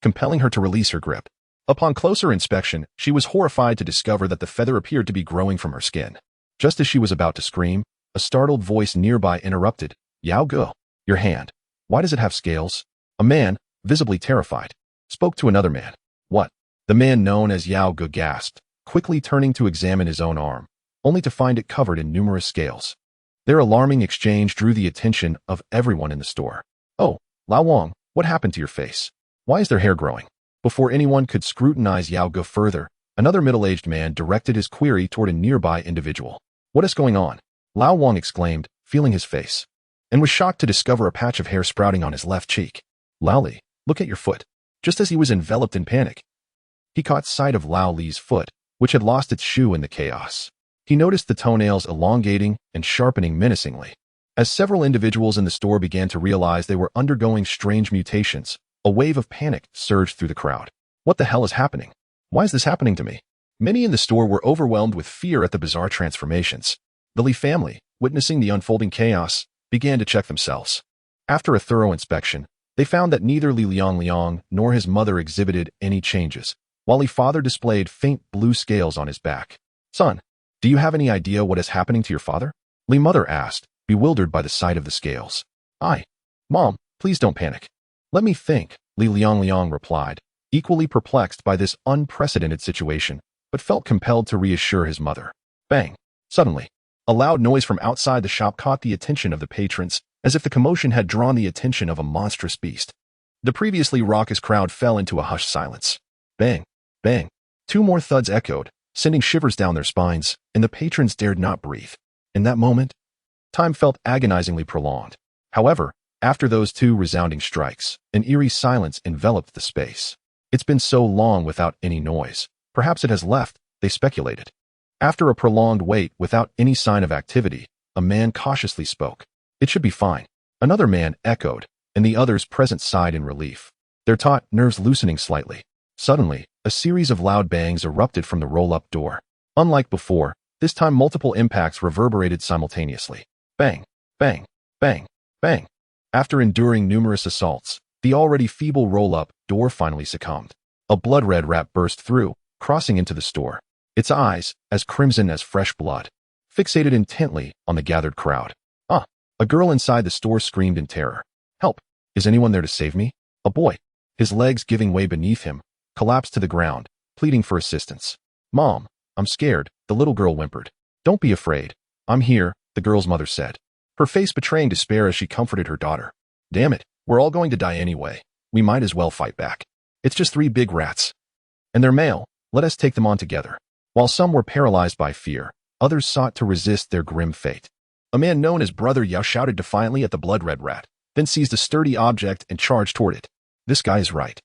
compelling her to release her grip. Upon closer inspection, she was horrified to discover that the feather appeared to be growing from her skin. Just as she was about to scream, a startled voice nearby interrupted. Yao Ge, your hand. Why does it have scales? A man, visibly terrified, spoke to another man. What? The man known as Yao Ge gasped, quickly turning to examine his own arm, only to find it covered in numerous scales. Their alarming exchange drew the attention of everyone in the store. Oh, Lao Wang, what happened to your face? Why is there hair growing? Before anyone could scrutinize Yao Ge further, another middle-aged man directed his query toward a nearby individual. What is going on? Lao Wang exclaimed, feeling his face, and was shocked to discover a patch of hair sprouting on his left cheek. Lao Li, look at your foot. Just as he was enveloped in panic, he caught sight of Lao Li's foot, which had lost its shoe in the chaos. He noticed the toenails elongating and sharpening menacingly. As several individuals in the store began to realize they were undergoing strange mutations, a wave of panic surged through the crowd. What the hell is happening? Why is this happening to me? Many in the store were overwhelmed with fear at the bizarre transformations. The Li family, witnessing the unfolding chaos, began to check themselves. After a thorough inspection, they found that neither Li Liang nor his mother exhibited any changes, while Li's father displayed faint blue scales on his back. Son, do you have any idea what is happening to your father? Li's mother asked, bewildered by the sight of the scales. Mom, please don't panic. Let me think, Li Liang replied, equally perplexed by this unprecedented situation, but felt compelled to reassure his mother. Bang! Suddenly, a loud noise from outside the shop caught the attention of the patrons, as if the commotion had drawn the attention of a monstrous beast. The previously raucous crowd fell into a hushed silence. Bang! Bang! Two more thuds echoed, sending shivers down their spines, and the patrons dared not breathe. In that moment, time felt agonizingly prolonged. However, after those two resounding strikes, an eerie silence enveloped the space. It's been so long without any noise. Perhaps it has left, they speculated. After a prolonged wait without any sign of activity, a man cautiously spoke. It should be fine. Another man echoed, and the others present sighed in relief, their taut nerves loosening slightly. Suddenly, a series of loud bangs erupted from the roll-up door. Unlike before, this time multiple impacts reverberated simultaneously. Bang! Bang! Bang! Bang! After enduring numerous assaults, the already feeble roll-up door finally succumbed. A blood-red rat burst through, crossing into the store, its eyes, as crimson as fresh blood, fixated intently on the gathered crowd. A girl inside the store screamed in terror. Help! Is anyone there to save me? A boy, his legs giving way beneath him, collapsed to the ground, pleading for assistance. "Mom, I'm scared," the little girl whimpered. "Don't be afraid. I'm here," the girl's mother said, her face betraying despair as she comforted her daughter. "Damn it, we're all going to die anyway. We might as well fight back. It's just 3 big rats. And they're male. Let us take them on together." While some were paralyzed by fear, others sought to resist their grim fate. A man known as Brother Yao shouted defiantly at the blood-red rat, then seized a sturdy object and charged toward it. "This guy is right.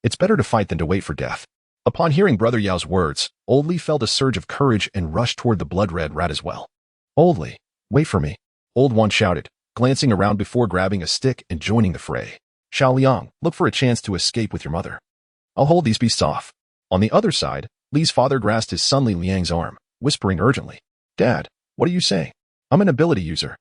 It's better to fight than to wait for death." Upon hearing Brother Yao's words, Old Li felt a surge of courage and rushed toward the blood-red rat as well. "Old Li, wait for me," Old One shouted, glancing around before grabbing a stick and joining the fray. "Xiao Liang, look for a chance to escape with your mother. I'll hold these beasts off." On the other side, Li's father grasped his son Li Liang's arm, whispering urgently, "Dad, what are you saying? I'm an ability user.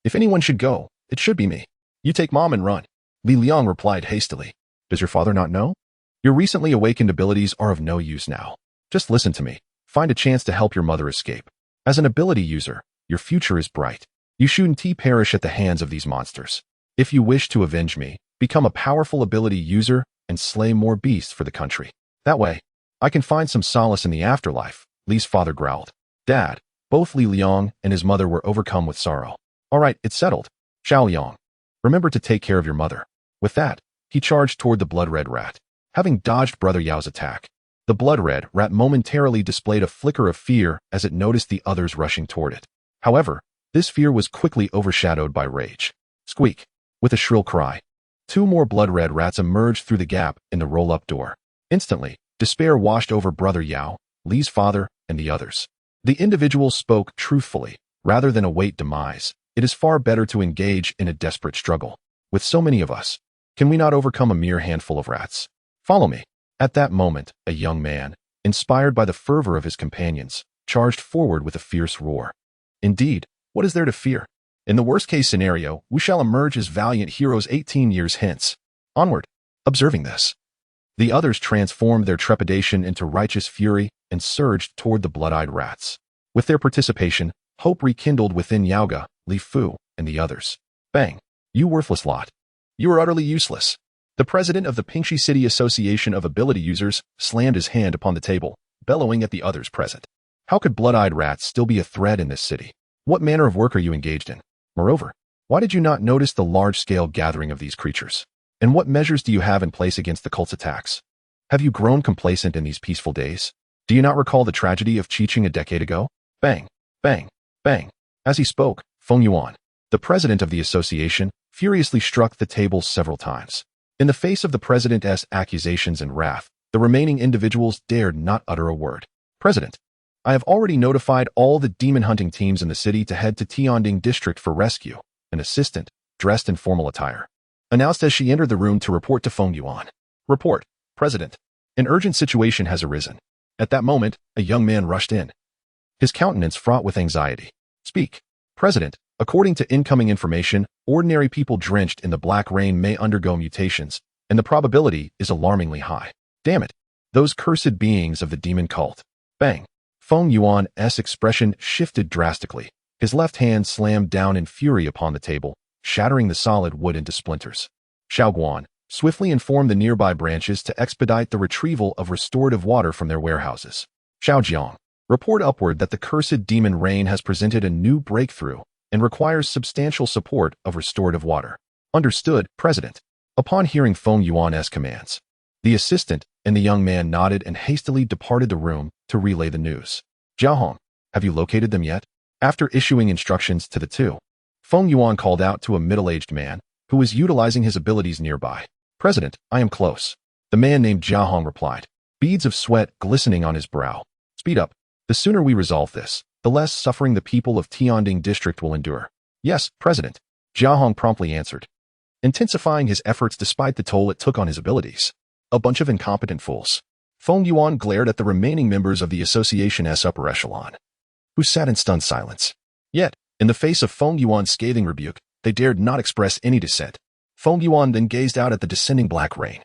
If anyone should go, it should be me. You take Mom and run." Li Liang replied hastily. "Does your father not know? Your recently awakened abilities are of no use now. Just listen to me. Find a chance to help your mother escape. As an ability user, your future is bright. You shouldn't perish at the hands of these monsters. If you wish to avenge me, become a powerful ability user and slay more beasts for the country. That way, I can find some solace in the afterlife," Li's father growled. "Dad." Both Li Liang and his mother were overcome with sorrow. "All right, it's settled. Xiao Liang, remember to take care of your mother." With that, he charged toward the blood-red rat. Having dodged Brother Yao's attack, the blood-red rat momentarily displayed a flicker of fear as it noticed the others rushing toward it. However, this fear was quickly overshadowed by rage. Squeak! With a shrill cry, 2 more blood-red rats emerged through the gap in the roll-up door. Instantly, despair washed over Brother Yao, Li's father, and the others. The individual spoke truthfully. Rather than await demise, it is far better to engage in a desperate struggle. With so many of us, can we not overcome a mere handful of rats? Follow me. At that moment, a young man, inspired by the fervor of his companions, charged forward with a fierce roar. Indeed, what is there to fear? In the worst-case scenario, we shall emerge as valiant heroes 18 years hence. Onward. Observing this, the others transformed their trepidation into righteous fury and surged toward the blood-eyed rats. With their participation, hope rekindled within Yaoga, Li Fu, and the others. Bang! You worthless lot. You are utterly useless. The president of the Pingxi City Association of Ability Users slammed his hand upon the table, bellowing at the others present. How could blood-eyed rats still be a threat in this city? What manner of work are you engaged in? Moreover, why did you not notice the large-scale gathering of these creatures? And what measures do you have in place against the cult's attacks? Have you grown complacent in these peaceful days? Do you not recall the tragedy of Qiqing a decade ago? Bang, bang, bang. As he spoke, Feng Yuan, the president of the association, furiously struck the table several times. In the face of the president's accusations and wrath, the remaining individuals dared not utter a word. "President, I have already notified all the demon-hunting teams in the city to head to Tianding District for rescue," an assistant, dressed in formal attire, announced as she entered the room to report to Feng Yuan. "Report, President. An urgent situation has arisen." At that moment, a young man rushed in, his countenance fraught with anxiety. "Speak, President. According to incoming information, ordinary people drenched in the black rain may undergo mutations, and the probability is alarmingly high. Damn it. Those cursed beings of the demon cult." Bang. Feng Yuan's expression shifted drastically. His left hand slammed down in fury upon the table, shattering the solid wood into splinters. Xiao Guan, swiftly informed the nearby branches to expedite the retrieval of restorative water from their warehouses. Xiao Jiang, report upward that the cursed demon rain has presented a new breakthrough and requires substantial support of restorative water. Understood, President. Upon hearing Feng Yuan's commands, the assistant and the young man nodded and hastily departed the room to relay the news. "Jiahong, have you located them yet?" After issuing instructions to the two, Feng Yuan called out to a middle-aged man who was utilizing his abilities nearby. "President, I am close." The man named Jiahong replied, beads of sweat glistening on his brow. "Speed up. The sooner we resolve this, the less suffering the people of Tianding District will endure." "Yes, President," Jiahong promptly answered, intensifying his efforts despite the toll it took on his abilities. A bunch of incompetent fools. Feng Yuan glared at the remaining members of the association's upper echelon, who sat in stunned silence. Yet, in the face of Feng Yuan's scathing rebuke, they dared not express any dissent. Feng Yuan then gazed out at the descending black rain,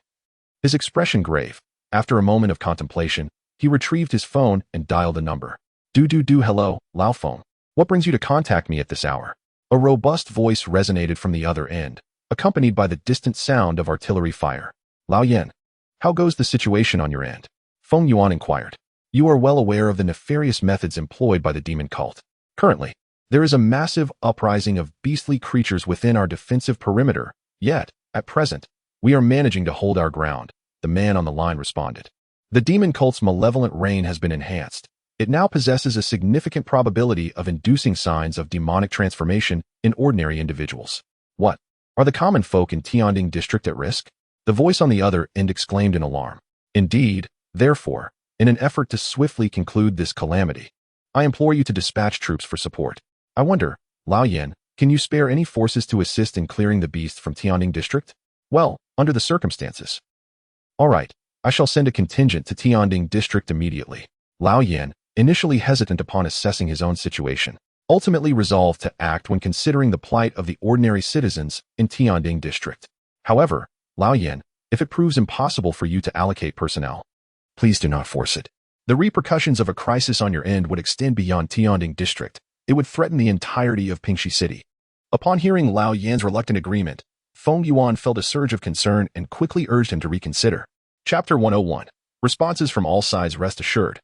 his expression grave. After a moment of contemplation, he retrieved his phone and dialed a number. Hello, Lao Feng. What brings you to contact me at this hour?" A robust voice resonated from the other end, accompanied by the distant sound of artillery fire. "Lao Yan, how goes the situation on your end?" Feng Yuan inquired. You are well aware of the nefarious methods employed by the demon cult. Currently, there is a massive uprising of beastly creatures within our defensive perimeter, yet, at present, we are managing to hold our ground, the man on the line responded. The demon cult's malevolent reign has been enhanced. It now possesses a significant probability of inducing signs of demonic transformation in ordinary individuals. What? Are the common folk in Tianding district at risk? The voice on the other end exclaimed in alarm. Indeed, therefore, in an effort to swiftly conclude this calamity, I implore you to dispatch troops for support. I wonder, Lao Yan, can you spare any forces to assist in clearing the beasts from Tianding district? Well, under the circumstances. All right, I shall send a contingent to Tianding district immediately. Lao Yan, initially hesitant upon assessing his own situation, ultimately resolved to act when considering the plight of the ordinary citizens in Tianding district. However, Lao Yan, if it proves impossible for you to allocate personnel, please do not force it. The repercussions of a crisis on your end would extend beyond Tianding district. It would threaten the entirety of Pingxi City. Upon hearing Lao Yan's reluctant agreement, Feng Yuan felt a surge of concern and quickly urged him to reconsider. Chapter 101. Responses from all sides. Rest assured,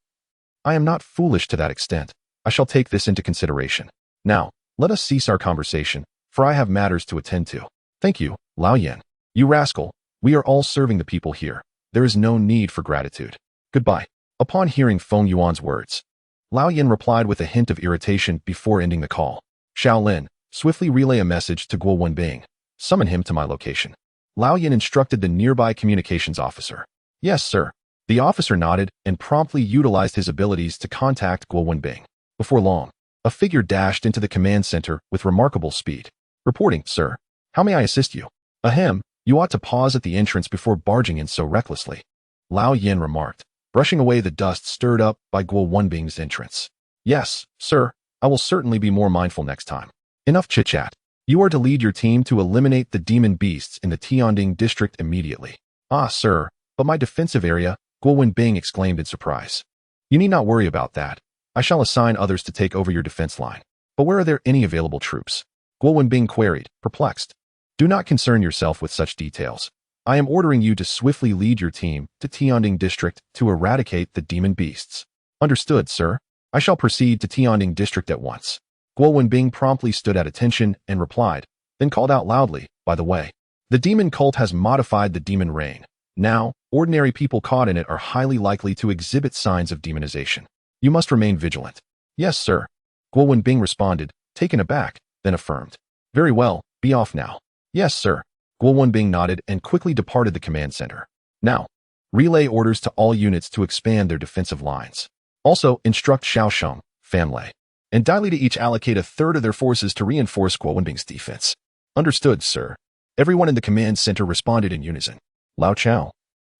I am not foolish to that extent. I shall take this into consideration. Now, let us cease our conversation, for I have matters to attend to. Thank you, Lao Yan. You rascal, we are all serving the people here. There is no need for gratitude. Goodbye. Upon hearing Feng Yuan's words, Lao Yan replied with a hint of irritation before ending the call. Shaolin, swiftly relay a message to Guo Wenbing. Summon him to my location. Lao Yan instructed the nearby communications officer. Yes, sir. The officer nodded and promptly utilized his abilities to contact Guo Wenbing. Before long, a figure dashed into the command center with remarkable speed. Reporting, sir. How may I assist you? Ahem, you ought to pause at the entrance before barging in so recklessly. Lao Yan remarked, brushing away the dust stirred up by Guo Wenbing's entrance. Yes, sir, I will certainly be more mindful next time. Enough chit-chat. You are to lead your team to eliminate the demon beasts in the Tianding district immediately. Ah, sir, but my defensive area, Guo Wenbing exclaimed in surprise. You need not worry about that. I shall assign others to take over your defense line. But where are there any available troops? Guo Wenbing queried, perplexed. Do not concern yourself with such details. I am ordering you to swiftly lead your team to Tianding district to eradicate the demon beasts. Understood, sir. I shall proceed to Tianding district at once. Guo Wenbing promptly stood at attention and replied, then called out loudly, by the way, the demon cult has modified the demon reign. Now, ordinary people caught in it are highly likely to exhibit signs of demonization. You must remain vigilant. Yes, sir. Guo Wenbing responded, taken aback, then affirmed. Very well, be off now. Yes, sir. Guo Wenbing nodded and quickly departed the command center. Now, relay orders to all units to expand their defensive lines. Also, instruct Xiaosheng, Fanlei, and Dai Li to each allocate a third of their forces to reinforce Guo Wenbing's defense. Understood, sir. Everyone in the command center responded in unison. Lao Chao.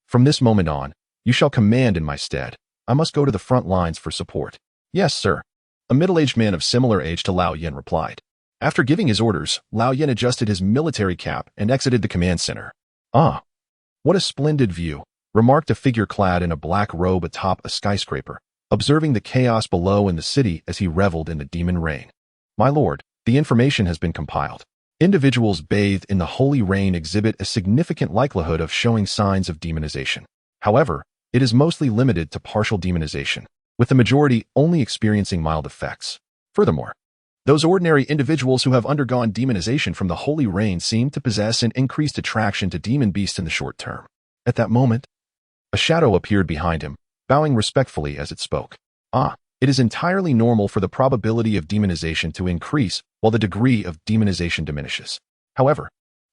From this moment on, you shall command in my stead. I must go to the front lines for support. Yes, sir. A middle-aged man of similar age to Lao Yan replied. After giving his orders, Lao Yan adjusted his military cap and exited the command center. Ah, what a splendid view, remarked a figure clad in a black robe atop a skyscraper, observing the chaos below in the city as he reveled in the demon reign. My lord, the information has been compiled. Individuals bathed in the holy rain exhibit a significant likelihood of showing signs of demonization. However, it is mostly limited to partial demonization, with the majority only experiencing mild effects. Furthermore, those ordinary individuals who have undergone demonization from the holy rain seem to possess an increased attraction to demon beasts in the short term. At that moment, a shadow appeared behind him, bowing respectfully as it spoke. Ah, it is entirely normal for the probability of demonization to increase while the degree of demonization diminishes. However,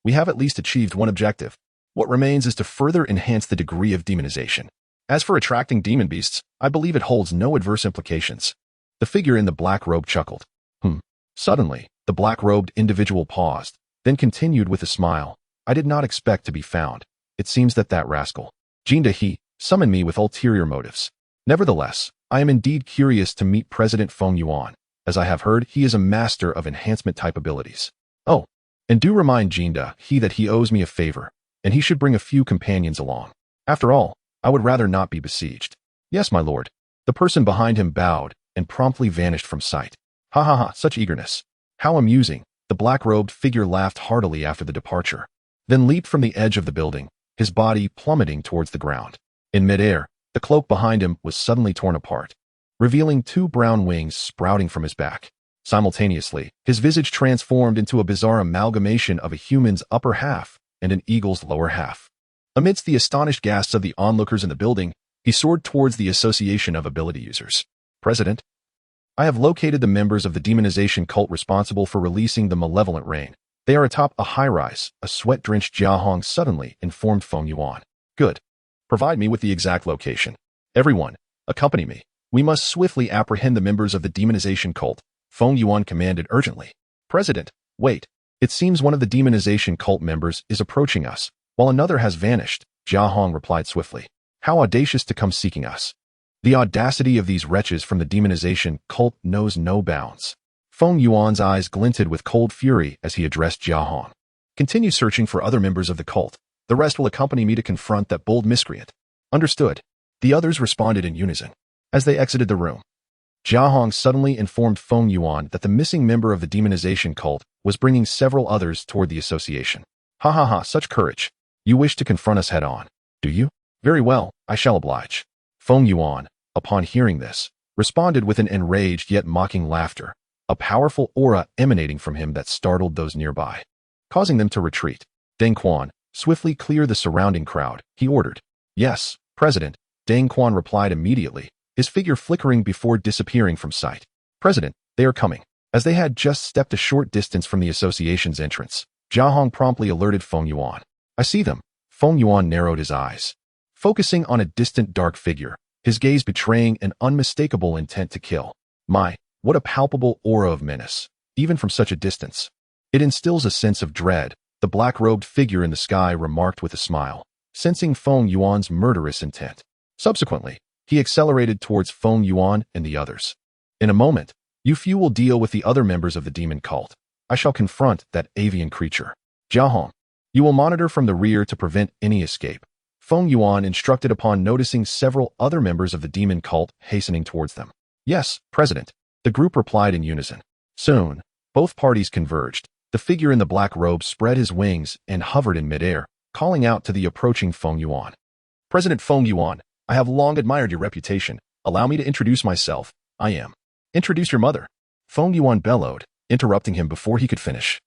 we have at least achieved one objective. What remains is to further enhance the degree of demonization. As for attracting demon beasts, I believe it holds no adverse implications. The figure in the black robe chuckled. Suddenly, the black-robed individual paused, then continued with a smile. I did not expect to be found. It seems that rascal, Jinda He, summoned me with ulterior motives. Nevertheless, I am indeed curious to meet President Feng Yuan, as I have heard he is a master of enhancement-type abilities. Oh, and do remind Jinda He that he owes me a favor, and he should bring a few companions along. After all, I would rather not be besieged. Yes, my lord. The person behind him bowed and promptly vanished from sight. Ha ha ha, such eagerness. How amusing. The black-robed figure laughed heartily after the departure, then leaped from the edge of the building, his body plummeting towards the ground. In midair, The cloak behind him was suddenly torn apart, revealing two brown wings sprouting from his back. Simultaneously, his visage transformed into a bizarre amalgamation of a human's upper half and an eagle's lower half. Amidst the astonished gasps of the onlookers in the building, he soared towards the Association of Ability Users. President, I have located the members of the demonization cult responsible for releasing the malevolent rain. They are atop a high-rise, a sweat-drenched Jia Hong suddenly informed Feng Yuan. Good. Provide me with the exact location. Everyone, accompany me. We must swiftly apprehend the members of the demonization cult, Feng Yuan commanded urgently. President, wait. It seems one of the demonization cult members is approaching us, while another has vanished, Jia Hong replied swiftly. How audacious to come seeking us. The audacity of these wretches from the demonization cult knows no bounds. Feng Yuan's eyes glinted with cold fury as he addressed Jia Hong. Continue searching for other members of the cult. The rest will accompany me to confront that bold miscreant. Understood. The others responded in unison. As they exited the room, Jia Hong suddenly informed Feng Yuan that the missing member of the demonization cult was bringing several others toward the association. Ha ha ha, such courage. You wish to confront us head-on, do you? Very well, I shall oblige. Feng Yuan, upon hearing this, responded with an enraged yet mocking laughter, a powerful aura emanating from him that startled those nearby, causing them to retreat. Deng Quan, swiftly clear the surrounding crowd, he ordered. Yes, President, Deng Quan replied immediately, his figure flickering before disappearing from sight. President, they are coming. As they had just stepped a short distance from the association's entrance, Jia Hong promptly alerted Feng Yuan. I see them. Feng Yuan narrowed his eyes, focusing on a distant dark figure, his gaze betraying an unmistakable intent to kill. My, what a palpable aura of menace, even from such a distance. It instills a sense of dread, the black-robed figure in the sky remarked with a smile, sensing Feng Yuan's murderous intent. Subsequently, he accelerated towards Feng Yuan and the others. In a moment, you few will deal with the other members of the demon cult. I shall confront that avian creature. Jia Hong, you will monitor from the rear to prevent any escape. Feng Yuan instructed upon noticing several other members of the demon cult hastening towards them. Yes, President, the group replied in unison. Soon, both parties converged. The figure in the black robe spread his wings and hovered in midair, calling out to the approaching Feng Yuan. President Feng Yuan, I have long admired your reputation. Allow me to introduce myself. I am. Introduce your mother. Feng Yuan bellowed, interrupting him before he could finish.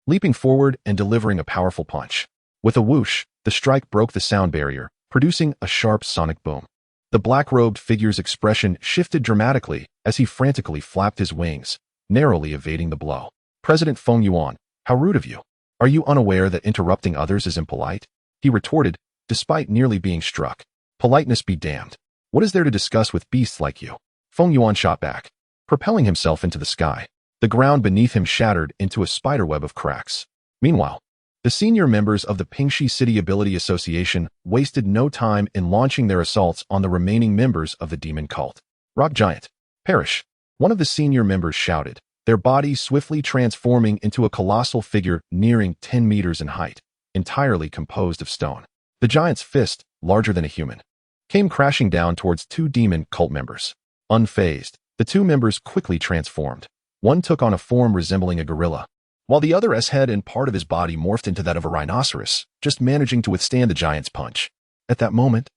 Leaping forward and delivering a powerful punch. With a whoosh, the strike broke the sound barrier, producing a sharp sonic boom. The black-robed figure's expression shifted dramatically as he frantically flapped his wings, narrowly evading the blow. President Feng Yuan, how rude of you. Are you unaware that interrupting others is impolite? He retorted, despite nearly being struck. Politeness be damned. What is there to discuss with beasts like you? Feng Yuan shot back, propelling himself into the sky. The ground beneath him shattered into a spiderweb of cracks. Meanwhile, the senior members of the Pingxi City Ability Association wasted no time in launching their assaults on the remaining members of the demon cult. Rock Giant, perish! One of the senior members shouted, their bodies swiftly transforming into a colossal figure nearing 10 meters in height, entirely composed of stone. The giant's fist, larger than a human, came crashing down towards two demon cult members. Unfazed, the two members quickly transformed. One took on a form resembling a gorilla, while the other's head and part of his body morphed into that of a rhinoceros, just managing to withstand the giant's punch. At that moment,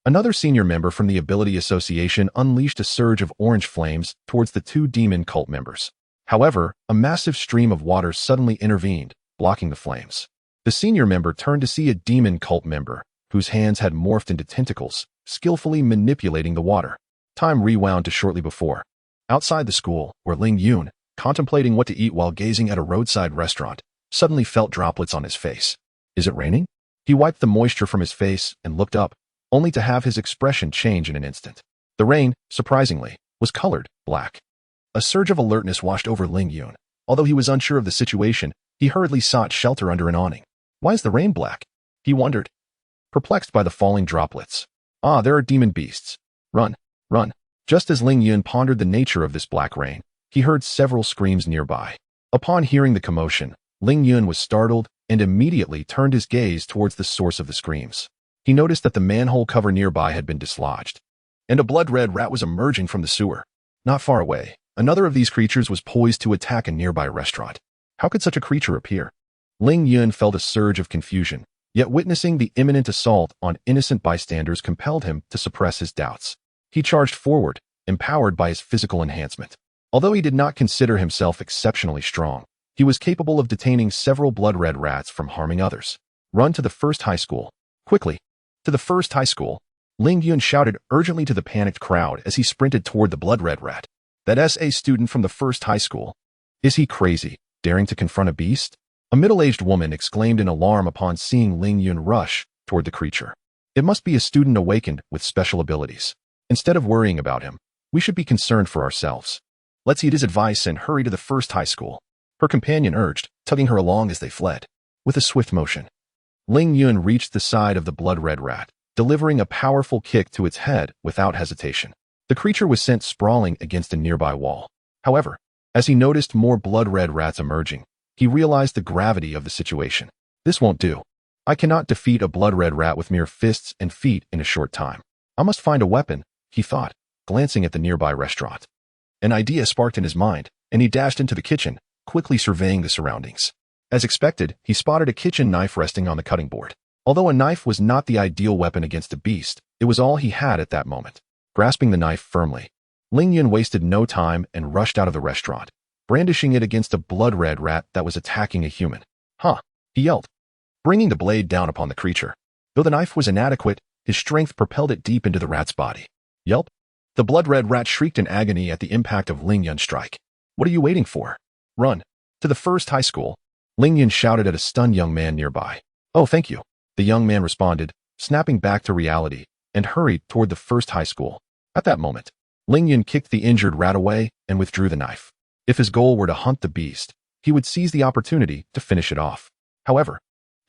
another senior member from the Ability Association unleashed a surge of orange flames towards the two demon cult members. However, a massive stream of water suddenly intervened, blocking the flames. The senior member turned to see a demon cult member, whose hands had morphed into tentacles, skillfully manipulating the water. Time rewound to shortly before. Outside the school, where Ling Yun, contemplating what to eat while gazing at a roadside restaurant, suddenly felt droplets on his face. Is it raining? He wiped the moisture from his face and looked up, only to have his expression change in an instant. The rain, surprisingly, was colored black. A surge of alertness washed over Ling Yun. Although he was unsure of the situation, he hurriedly sought shelter under an awning. Why is the rain black? He wondered, perplexed by the falling droplets. Ah, there are demon beasts. Run, run. Just as Ling Yun pondered the nature of this black rain, he heard several screams nearby. Upon hearing the commotion, Ling Yun was startled and immediately turned his gaze towards the source of the screams. He noticed that the manhole cover nearby had been dislodged, and a blood-red rat was emerging from the sewer. Not far away, another of these creatures was poised to attack a nearby restaurant. How could such a creature appear? Ling Yun felt a surge of confusion, Yet witnessing the imminent assault on innocent bystanders compelled him to suppress his doubts. He charged forward, empowered by his physical enhancement. Although he did not consider himself exceptionally strong, he was capable of detaining several blood-red rats from harming others. Run to the first high school. Quickly. To the first high school. Ling Yun shouted urgently to the panicked crowd as he sprinted toward the blood-red rat. That's a student from the first high school. Is he crazy, daring to confront a beast? A middle-aged woman exclaimed in alarm upon seeing Ling Yun rush toward the creature. It must be a student awakened with special abilities. Instead of worrying about him, we should be concerned for ourselves. Let's heed his advice and hurry to the first high school. Her companion urged, tugging her along as they fled. With a swift motion, Ling Yun reached the side of the blood-red rat, delivering a powerful kick to its head without hesitation. The creature was sent sprawling against a nearby wall. However, as he noticed more blood-red rats emerging, he realized the gravity of the situation. This won't do. I cannot defeat a blood-red rat with mere fists and feet in a short time. I must find a weapon, he thought, glancing at the nearby restaurant. An idea sparked in his mind, and he dashed into the kitchen, quickly surveying the surroundings. As expected, he spotted a kitchen knife resting on the cutting board. Although a knife was not the ideal weapon against a beast, it was all he had at that moment. Grasping the knife firmly, Ling Yun wasted no time and rushed out of the restaurant, brandishing it against a blood-red rat that was attacking a human. Huh, he yelled, bringing the blade down upon the creature. Though the knife was inadequate, his strength propelled it deep into the rat's body. Yelp! The blood-red rat shrieked in agony at the impact of Ling Yun's strike. What are you waiting for? Run. To the first high school. Ling Yun shouted at a stunned young man nearby. Oh, thank you. The young man responded, snapping back to reality, and hurried toward the first high school. At that moment, Ling Yun kicked the injured rat away and withdrew the knife. If his goal were to hunt the beast, he would seize the opportunity to finish it off. However,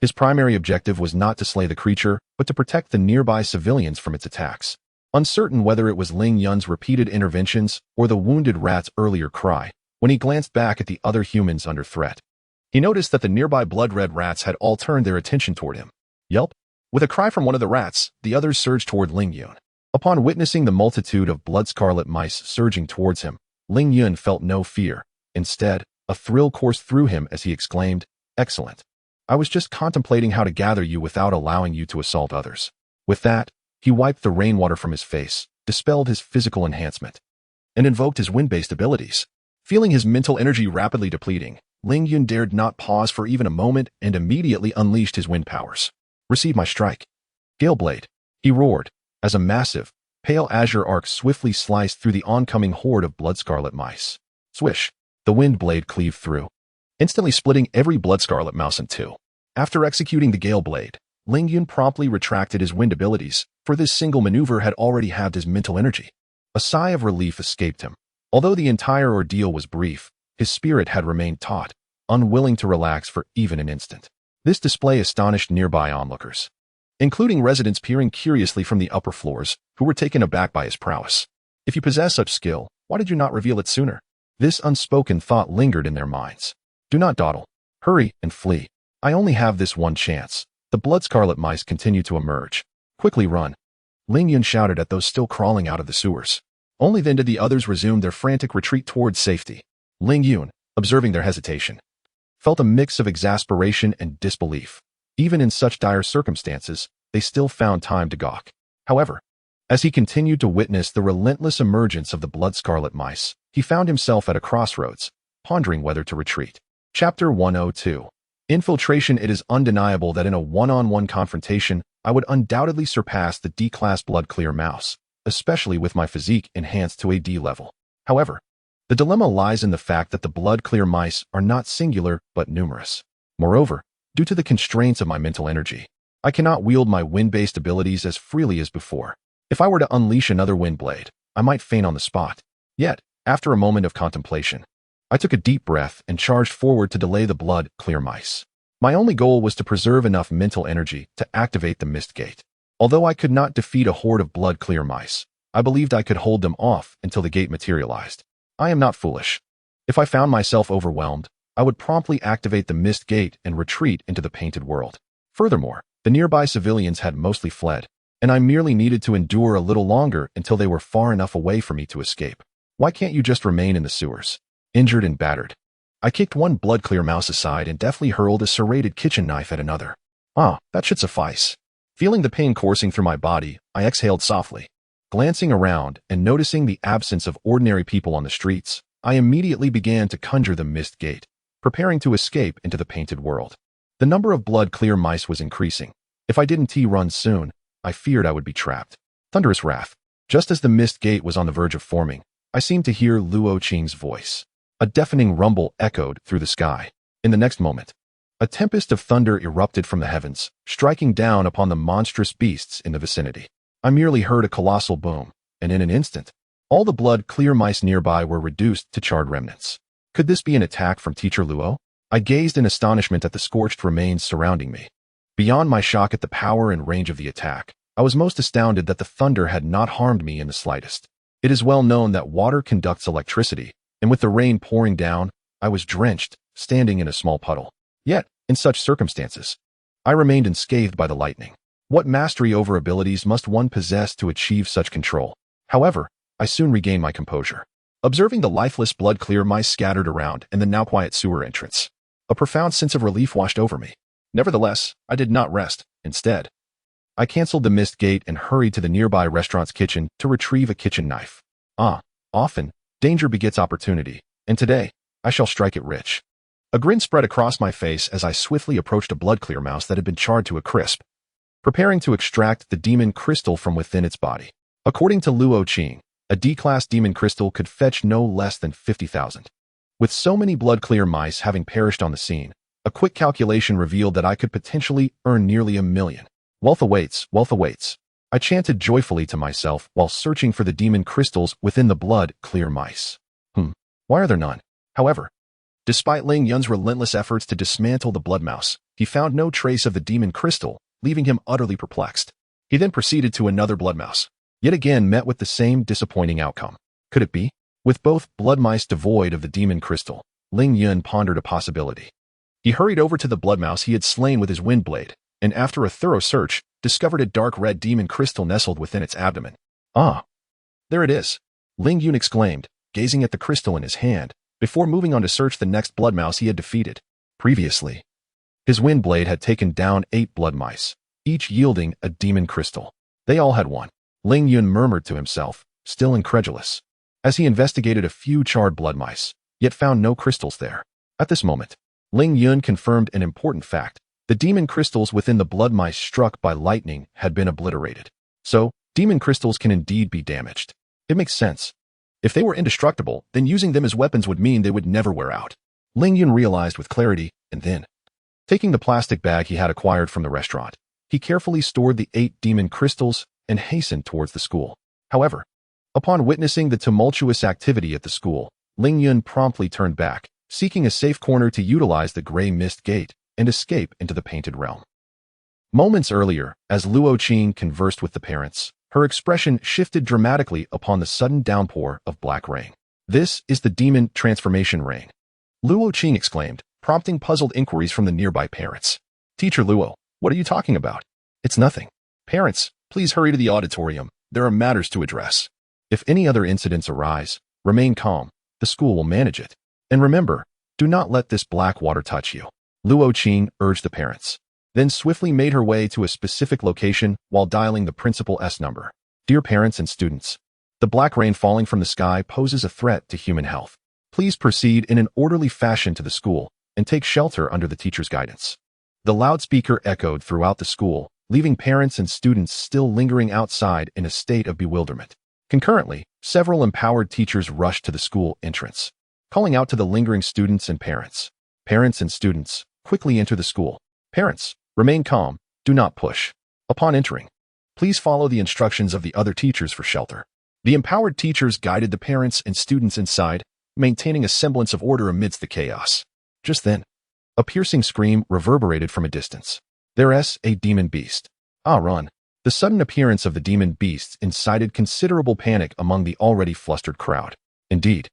his primary objective was not to slay the creature, but to protect the nearby civilians from its attacks. Uncertain whether it was Ling Yun's repeated interventions or the wounded rat's earlier cry, when he glanced back at the other humans under threat, he noticed that the nearby blood-red rats had all turned their attention toward him. Yelp! With a cry from one of the rats, the others surged toward Ling Yun. Upon witnessing the multitude of blood-scarlet mice surging towards him, Ling Yun felt no fear. Instead, a thrill coursed through him as he exclaimed, "Excellent. I was just contemplating how to gather you without allowing you to assault others." With that, he wiped the rainwater from his face, dispelled his physical enhancement, and invoked his wind-based abilities. Feeling his mental energy rapidly depleting, Ling Yun dared not pause for even a moment and immediately unleashed his wind powers. Receive my strike. Gale Blade, he roared, as a massive, pale azure arc swiftly sliced through the oncoming horde of blood-scarlet mice. Swish, the wind blade cleaved through, instantly splitting every blood-scarlet mouse in two. After executing the Gale Blade, Ling Yun promptly retracted his wind abilities, for this single maneuver had already halved his mental energy. A sigh of relief escaped him. Although the entire ordeal was brief, his spirit had remained taut, unwilling to relax for even an instant. This display astonished nearby onlookers, including residents peering curiously from the upper floors, who were taken aback by his prowess. If you possess such skill, why did you not reveal it sooner? This unspoken thought lingered in their minds. Do not dawdle. Hurry and flee. I only have this one chance. The blood-scarlet mice continue to emerge. Quickly run. Ling Yun shouted at those still crawling out of the sewers. Only then did the others resume their frantic retreat towards safety. Ling Yun, observing their hesitation, felt a mix of exasperation and disbelief. Even in such dire circumstances, they still found time to gawk. However, as he continued to witness the relentless emergence of the blood-scarlet mice, he found himself at a crossroads, pondering whether to retreat. Chapter 102. Infiltration. It is undeniable that in a one-on-one confrontation, I would undoubtedly surpass the D-class blood-clear mouse, especially with my physique enhanced to a D level. However, the dilemma lies in the fact that the blood-clear mice are not singular but numerous. Moreover, due to the constraints of my mental energy, I cannot wield my wind-based abilities as freely as before. If I were to unleash another wind blade, I might faint on the spot. Yet, after a moment of contemplation, I took a deep breath and charged forward to delay the blood-clear mice. My only goal was to preserve enough mental energy to activate the mist gate. Although I could not defeat a horde of blood-clear mice, I believed I could hold them off until the gate materialized. I am not foolish. If I found myself overwhelmed, I would promptly activate the mist gate and retreat into the painted world. Furthermore, the nearby civilians had mostly fled, and I merely needed to endure a little longer until they were far enough away for me to escape. Why can't you just remain in the sewers? Injured and battered, I kicked one blood-clear mouse aside and deftly hurled a serrated kitchen knife at another. Ah, that should suffice. Feeling the pain coursing through my body, I exhaled softly. Glancing around and noticing the absence of ordinary people on the streets, I immediately began to conjure the mist gate, preparing to escape into the painted world. The number of blood-clear mice was increasing. If I didn't run soon, I feared I would be trapped. Thunderous wrath. Just as the mist gate was on the verge of forming, I seemed to hear Luo Qing's voice. A deafening rumble echoed through the sky. In the next moment, a tempest of thunder erupted from the heavens, striking down upon the monstrous beasts in the vicinity. I merely heard a colossal boom, and in an instant, all the blood-clear mice nearby were reduced to charred remnants. Could this be an attack from Teacher Luo? I gazed in astonishment at the scorched remains surrounding me. Beyond my shock at the power and range of the attack, I was most astounded that the thunder had not harmed me in the slightest. It is well known that water conducts electricity, and with the rain pouring down, I was drenched, standing in a small puddle. Yet, in such circumstances, I remained unscathed by the lightning. What mastery over abilities must one possess to achieve such control? However, I soon regained my composure. Observing the lifeless blood-clear mice scattered around in the now quiet sewer entrance, a profound sense of relief washed over me. Nevertheless, I did not rest. Instead, I canceled the mist gate and hurried to the nearby restaurant's kitchen to retrieve a kitchen knife. Often, danger begets opportunity, and today, I shall strike it rich. A grin spread across my face as I swiftly approached a blood-clear mouse that had been charred to a crisp, preparing to extract the demon crystal from within its body. According to Luo Qing, a D-class demon crystal could fetch no less than 50,000. With so many blood-clear mice having perished on the scene, a quick calculation revealed that I could potentially earn nearly $1 million. Wealth awaits, wealth awaits. I chanted joyfully to myself while searching for the demon crystals within the blood-clear mice. Why are there none? However, despite Ling Yun's relentless efforts to dismantle the blood mouse, he found no trace of the demon crystal, leaving him utterly perplexed. He then proceeded to another blood mouse, yet again met with the same disappointing outcome. Could it be? With both blood mice devoid of the demon crystal, Ling Yun pondered a possibility. He hurried over to the blood mouse he had slain with his wind blade, and after a thorough search, discovered a dark red demon crystal nestled within its abdomen. Ah, there it is, Ling Yun exclaimed, gazing at the crystal in his hand, before moving on to search the next blood mouse he had defeated. Previously, his wind blade had taken down 8 blood mice, each yielding a demon crystal. They all had one. Ling Yun murmured to himself, still incredulous, as he investigated a few charred blood mice, yet found no crystals there. At this moment, Ling Yun confirmed an important fact. The demon crystals within the blood mice struck by lightning had been obliterated. So, demon crystals can indeed be damaged. It makes sense. If they were indestructible, then using them as weapons would mean they would never wear out. Ling Yun realized with clarity, and then, taking the plastic bag he had acquired from the restaurant, he carefully stored the 8 demon crystals and hastened towards the school. However, upon witnessing the tumultuous activity at the school, Ling Yun promptly turned back, seeking a safe corner to utilize the gray mist gate and escape into the painted realm. Moments earlier, as Luo Qing conversed with the parents, her expression shifted dramatically upon the sudden downpour of black rain. This is the demon transformation rain, Luo Qing exclaimed, prompting puzzled inquiries from the nearby parents. Teacher Luo, what are you talking about? It's nothing. Parents, please hurry to the auditorium. There are matters to address. If any other incidents arise, remain calm. The school will manage it. And remember, do not let this black water touch you. Luo Qing urged the parents, then swiftly made her way to a specific location while dialing the principal's number. Dear parents and students, the black rain falling from the sky poses a threat to human health. Please proceed in an orderly fashion to the school and take shelter under the teacher's guidance. The loudspeaker echoed throughout the school, leaving parents and students still lingering outside in a state of bewilderment. Concurrently, several empowered teachers rushed to the school entrance, calling out to the lingering students and parents. Parents and students, quickly enter the school. Parents, remain calm, do not push. Upon entering, please follow the instructions of the other teachers for shelter. The empowered teachers guided the parents and students inside, maintaining a semblance of order amidst the chaos. Just then, a piercing scream reverberated from a distance. There's a demon beast. Ah, run. The sudden appearance of the demon beasts incited considerable panic among the already flustered crowd. Indeed,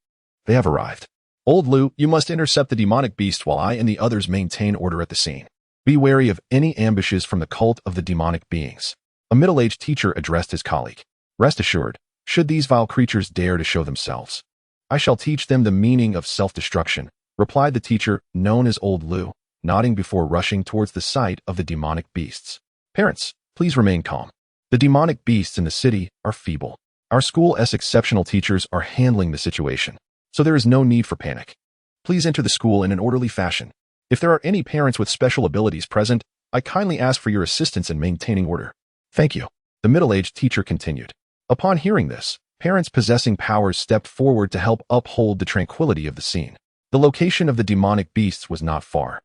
they have arrived. Old Lu, you must intercept the demonic beast while I and the others maintain order at the scene. Be wary of any ambushes from the cult of the demonic beings. A middle-aged teacher addressed his colleague. Rest assured, should these vile creatures dare to show themselves, I shall teach them the meaning of self-destruction, replied the teacher, known as Old Lu. nodding before rushing towards the site of the demonic beasts. Parents, please remain calm. The demonic beasts in the city are feeble. Our school's exceptional teachers are handling the situation, so there is no need for panic. Please enter the school in an orderly fashion. If there are any parents with special abilities present, I kindly ask for your assistance in maintaining order. Thank you. The middle-aged teacher continued. Upon hearing this, parents possessing powers stepped forward to help uphold the tranquility of the scene. The location of the demonic beasts was not far,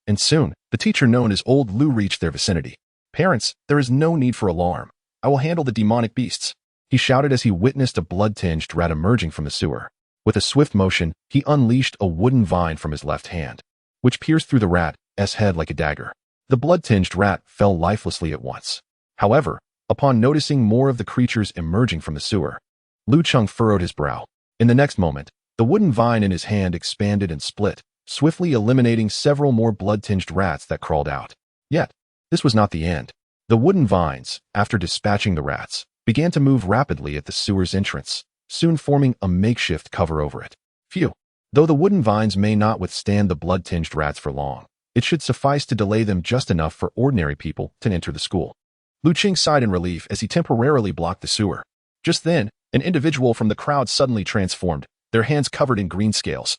and soon, the teacher known as Old Lu reached their vicinity. Parents, there is no need for alarm. I will handle the demonic beasts, he shouted as he witnessed a blood-tinged rat emerging from the sewer. With a swift motion, he unleashed a wooden vine from his left hand, which pierced through the rat's head like a dagger. The blood-tinged rat fell lifelessly at once. However, upon noticing more of the creatures emerging from the sewer, Lu Cheng furrowed his brow. In the next moment, the wooden vine in his hand expanded and split, swiftly eliminating several more blood-tinged rats that crawled out. Yet, this was not the end. The wooden vines, after dispatching the rats, began to move rapidly at the sewer's entrance, soon forming a makeshift cover over it. Phew! Though the wooden vines may not withstand the blood-tinged rats for long, it should suffice to delay them just enough for ordinary people to enter the school. Lu Qing sighed in relief as he temporarily blocked the sewer. Just then, an individual from the crowd suddenly transformed, their hands covered in green scales,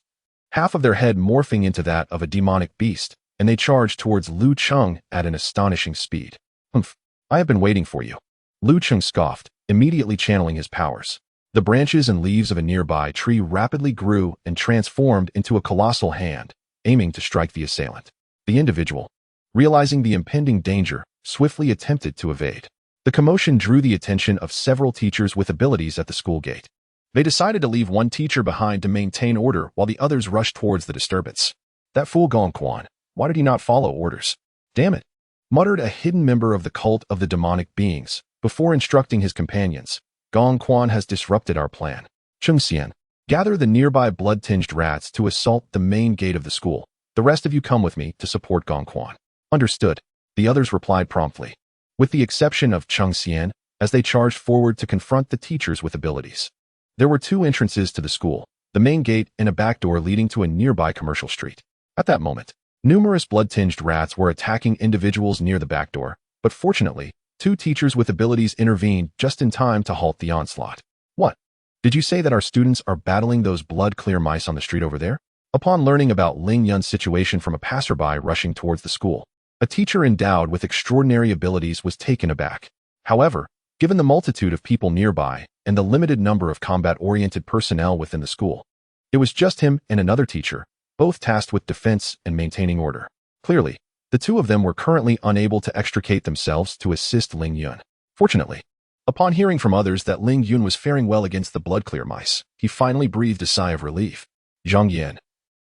half of their head morphing into that of a demonic beast, and they charged towards Lu Cheng at an astonishing speed. Humph! I have been waiting for you. Lu Cheng scoffed, immediately channeling his powers. The branches and leaves of a nearby tree rapidly grew and transformed into a colossal hand, aiming to strike the assailant. The individual, realizing the impending danger, swiftly attempted to evade. The commotion drew the attention of several teachers with abilities at the school gate. They decided to leave one teacher behind to maintain order while the others rushed towards the disturbance. That fool Gong Quan, why did he not follow orders? Damn it, muttered a hidden member of the cult of the demonic beings, before instructing his companions. Gong Quan has disrupted our plan. Chung Xian, gather the nearby blood-tinged rats to assault the main gate of the school. The rest of you come with me to support Gong Quan. Understood, the others replied promptly, with the exception of Chung Xian, as they charged forward to confront the teachers with abilities. There were two entrances to the school, the main gate and a back door leading to a nearby commercial street. At that moment, numerous blood-tinged rats were attacking individuals near the back door, but fortunately, two teachers with abilities intervened just in time to halt the onslaught. What? Did you say that our students are battling those blood-clear mice on the street over there? Upon learning about Ling Yun's situation from a passerby rushing towards the school, a teacher endowed with extraordinary abilities was taken aback. However, given the multitude of people nearby and the limited number of combat-oriented personnel within the school, it was just him and another teacher, both tasked with defense and maintaining order. Clearly, the two of them were currently unable to extricate themselves to assist Ling Yun. Fortunately, upon hearing from others that Ling Yun was faring well against the blood-clear mice, he finally breathed a sigh of relief. Zhang Yan,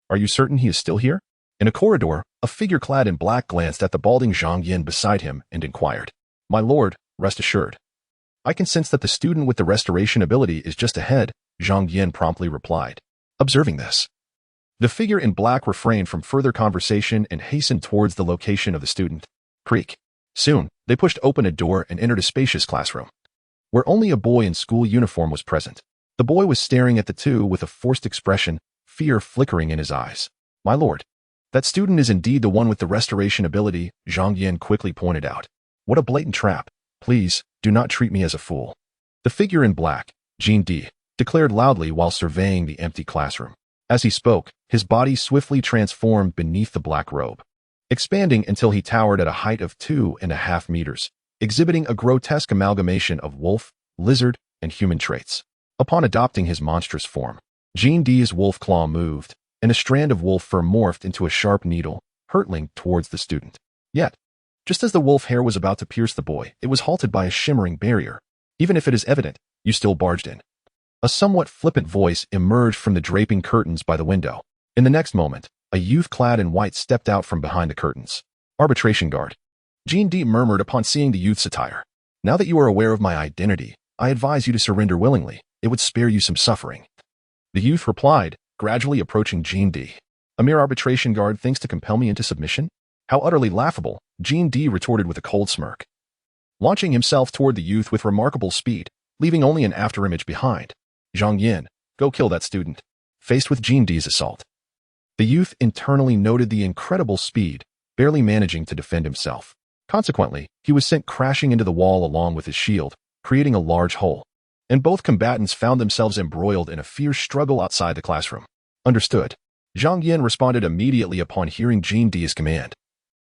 are you certain he is still here? In a corridor, a figure clad in black glanced at the balding Zhang Yan beside him and inquired. My lord, rest assured. I can sense that the student with the restoration ability is just ahead, Zhang Yan promptly replied. Observing this, the figure in black refrained from further conversation and hastened towards the location of the student. Creak. Soon, they pushed open a door and entered a spacious classroom, where only a boy in school uniform was present. The boy was staring at the two with a forced expression, fear flickering in his eyes. My lord, that student is indeed the one with the restoration ability, Zhang Yan quickly pointed out. What a blatant trap. Please, do not treat me as a fool. The figure in black, Jean D, declared loudly while surveying the empty classroom. As he spoke, his body swiftly transformed beneath the black robe, expanding until he towered at a height of 2.5 meters, exhibiting a grotesque amalgamation of wolf, lizard, and human traits. Upon adopting his monstrous form, Jean D's wolf claw moved, and a strand of wolf fur morphed into a sharp needle, hurtling towards the student. Yet, just as the wolf hair was about to pierce the boy, it was halted by a shimmering barrier. Even if it is evident, you still barged in. A somewhat flippant voice emerged from the draping curtains by the window. In the next moment, a youth clad in white stepped out from behind the curtains. Arbitration guard. Jean D murmured upon seeing the youth's attire. Now that you are aware of my identity, I advise you to surrender willingly. It would spare you some suffering. The youth replied, gradually approaching Jean D. A mere arbitration guard thinks to compel me into submission? How utterly laughable, Jean D retorted with a cold smirk, launching himself toward the youth with remarkable speed, leaving only an afterimage behind. Zhang Yan, go kill that student. Faced with Jean D's assault, The youth internally noted the incredible speed, barely managing to defend himself. Consequently, he was sent crashing into the wall along with his shield, creating a large hole. And both combatants found themselves embroiled in a fierce struggle outside the classroom. Understood. Zhang Yin responded immediately upon hearing Jin Di's command,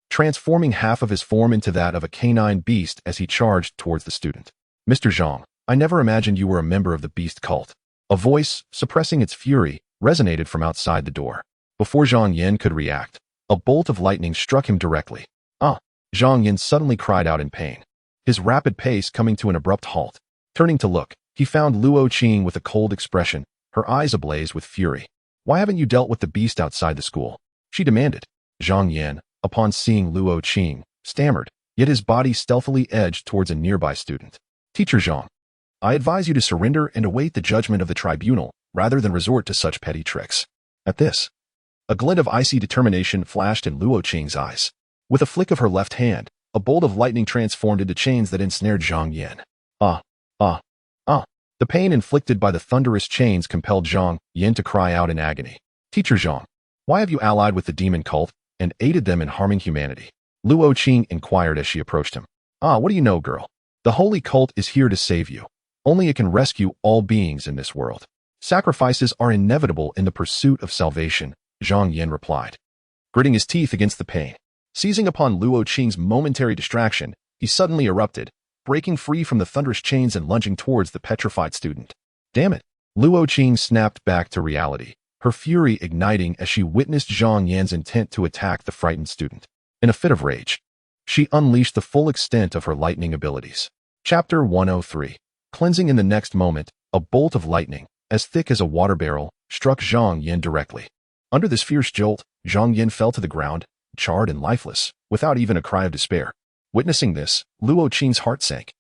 transforming half of his form into that of a canine beast as he charged towards the student. Mr. Zhang, I never imagined you were a member of the beast cult. A voice, suppressing its fury, resonated from outside the door. Before Zhang Yin could react, a bolt of lightning struck him directly. Ah! Zhang Yin suddenly cried out in pain, his rapid pace coming to an abrupt halt. Turning to look, he found Luo Qing with a cold expression, her eyes ablaze with fury. Why haven't you dealt with the beast outside the school? She demanded. Zhang Yin, upon seeing Luo Qing, stammered, yet his body stealthily edged towards a nearby student. Teacher Zhang, I advise you to surrender and await the judgment of the tribunal, rather than resort to such petty tricks. At this, a glint of icy determination flashed in Luo Qing's eyes. With a flick of her left hand, a bolt of lightning transformed into chains that ensnared Zhang Yin. The pain inflicted by the thunderous chains compelled Zhang Yin to cry out in agony. Teacher Zhang, why have you allied with the demon cult and aided them in harming humanity? Luo Qing inquired as she approached him. What do you know, girl? The holy cult is here to save you. Only it can rescue all beings in this world. Sacrifices are inevitable in the pursuit of salvation, Zhang Yin replied, gritting his teeth against the pain. Seizing upon Luo Qing's momentary distraction, he suddenly erupted, breaking free from the thunderous chains and lunging towards the petrified student. Damn it! Luo Qing snapped back to reality, her fury igniting as she witnessed Zhang Yan's intent to attack the frightened student. In a fit of rage, she unleashed the full extent of her lightning abilities. Chapter 103. Cleansing. In the next moment, a bolt of lightning, as thick as a water barrel, struck Zhang Yin directly. Under this fierce jolt, Zhang Yin fell to the ground, charred and lifeless, without even a cry of despair. Witnessing this, Luo Qing's heart sank.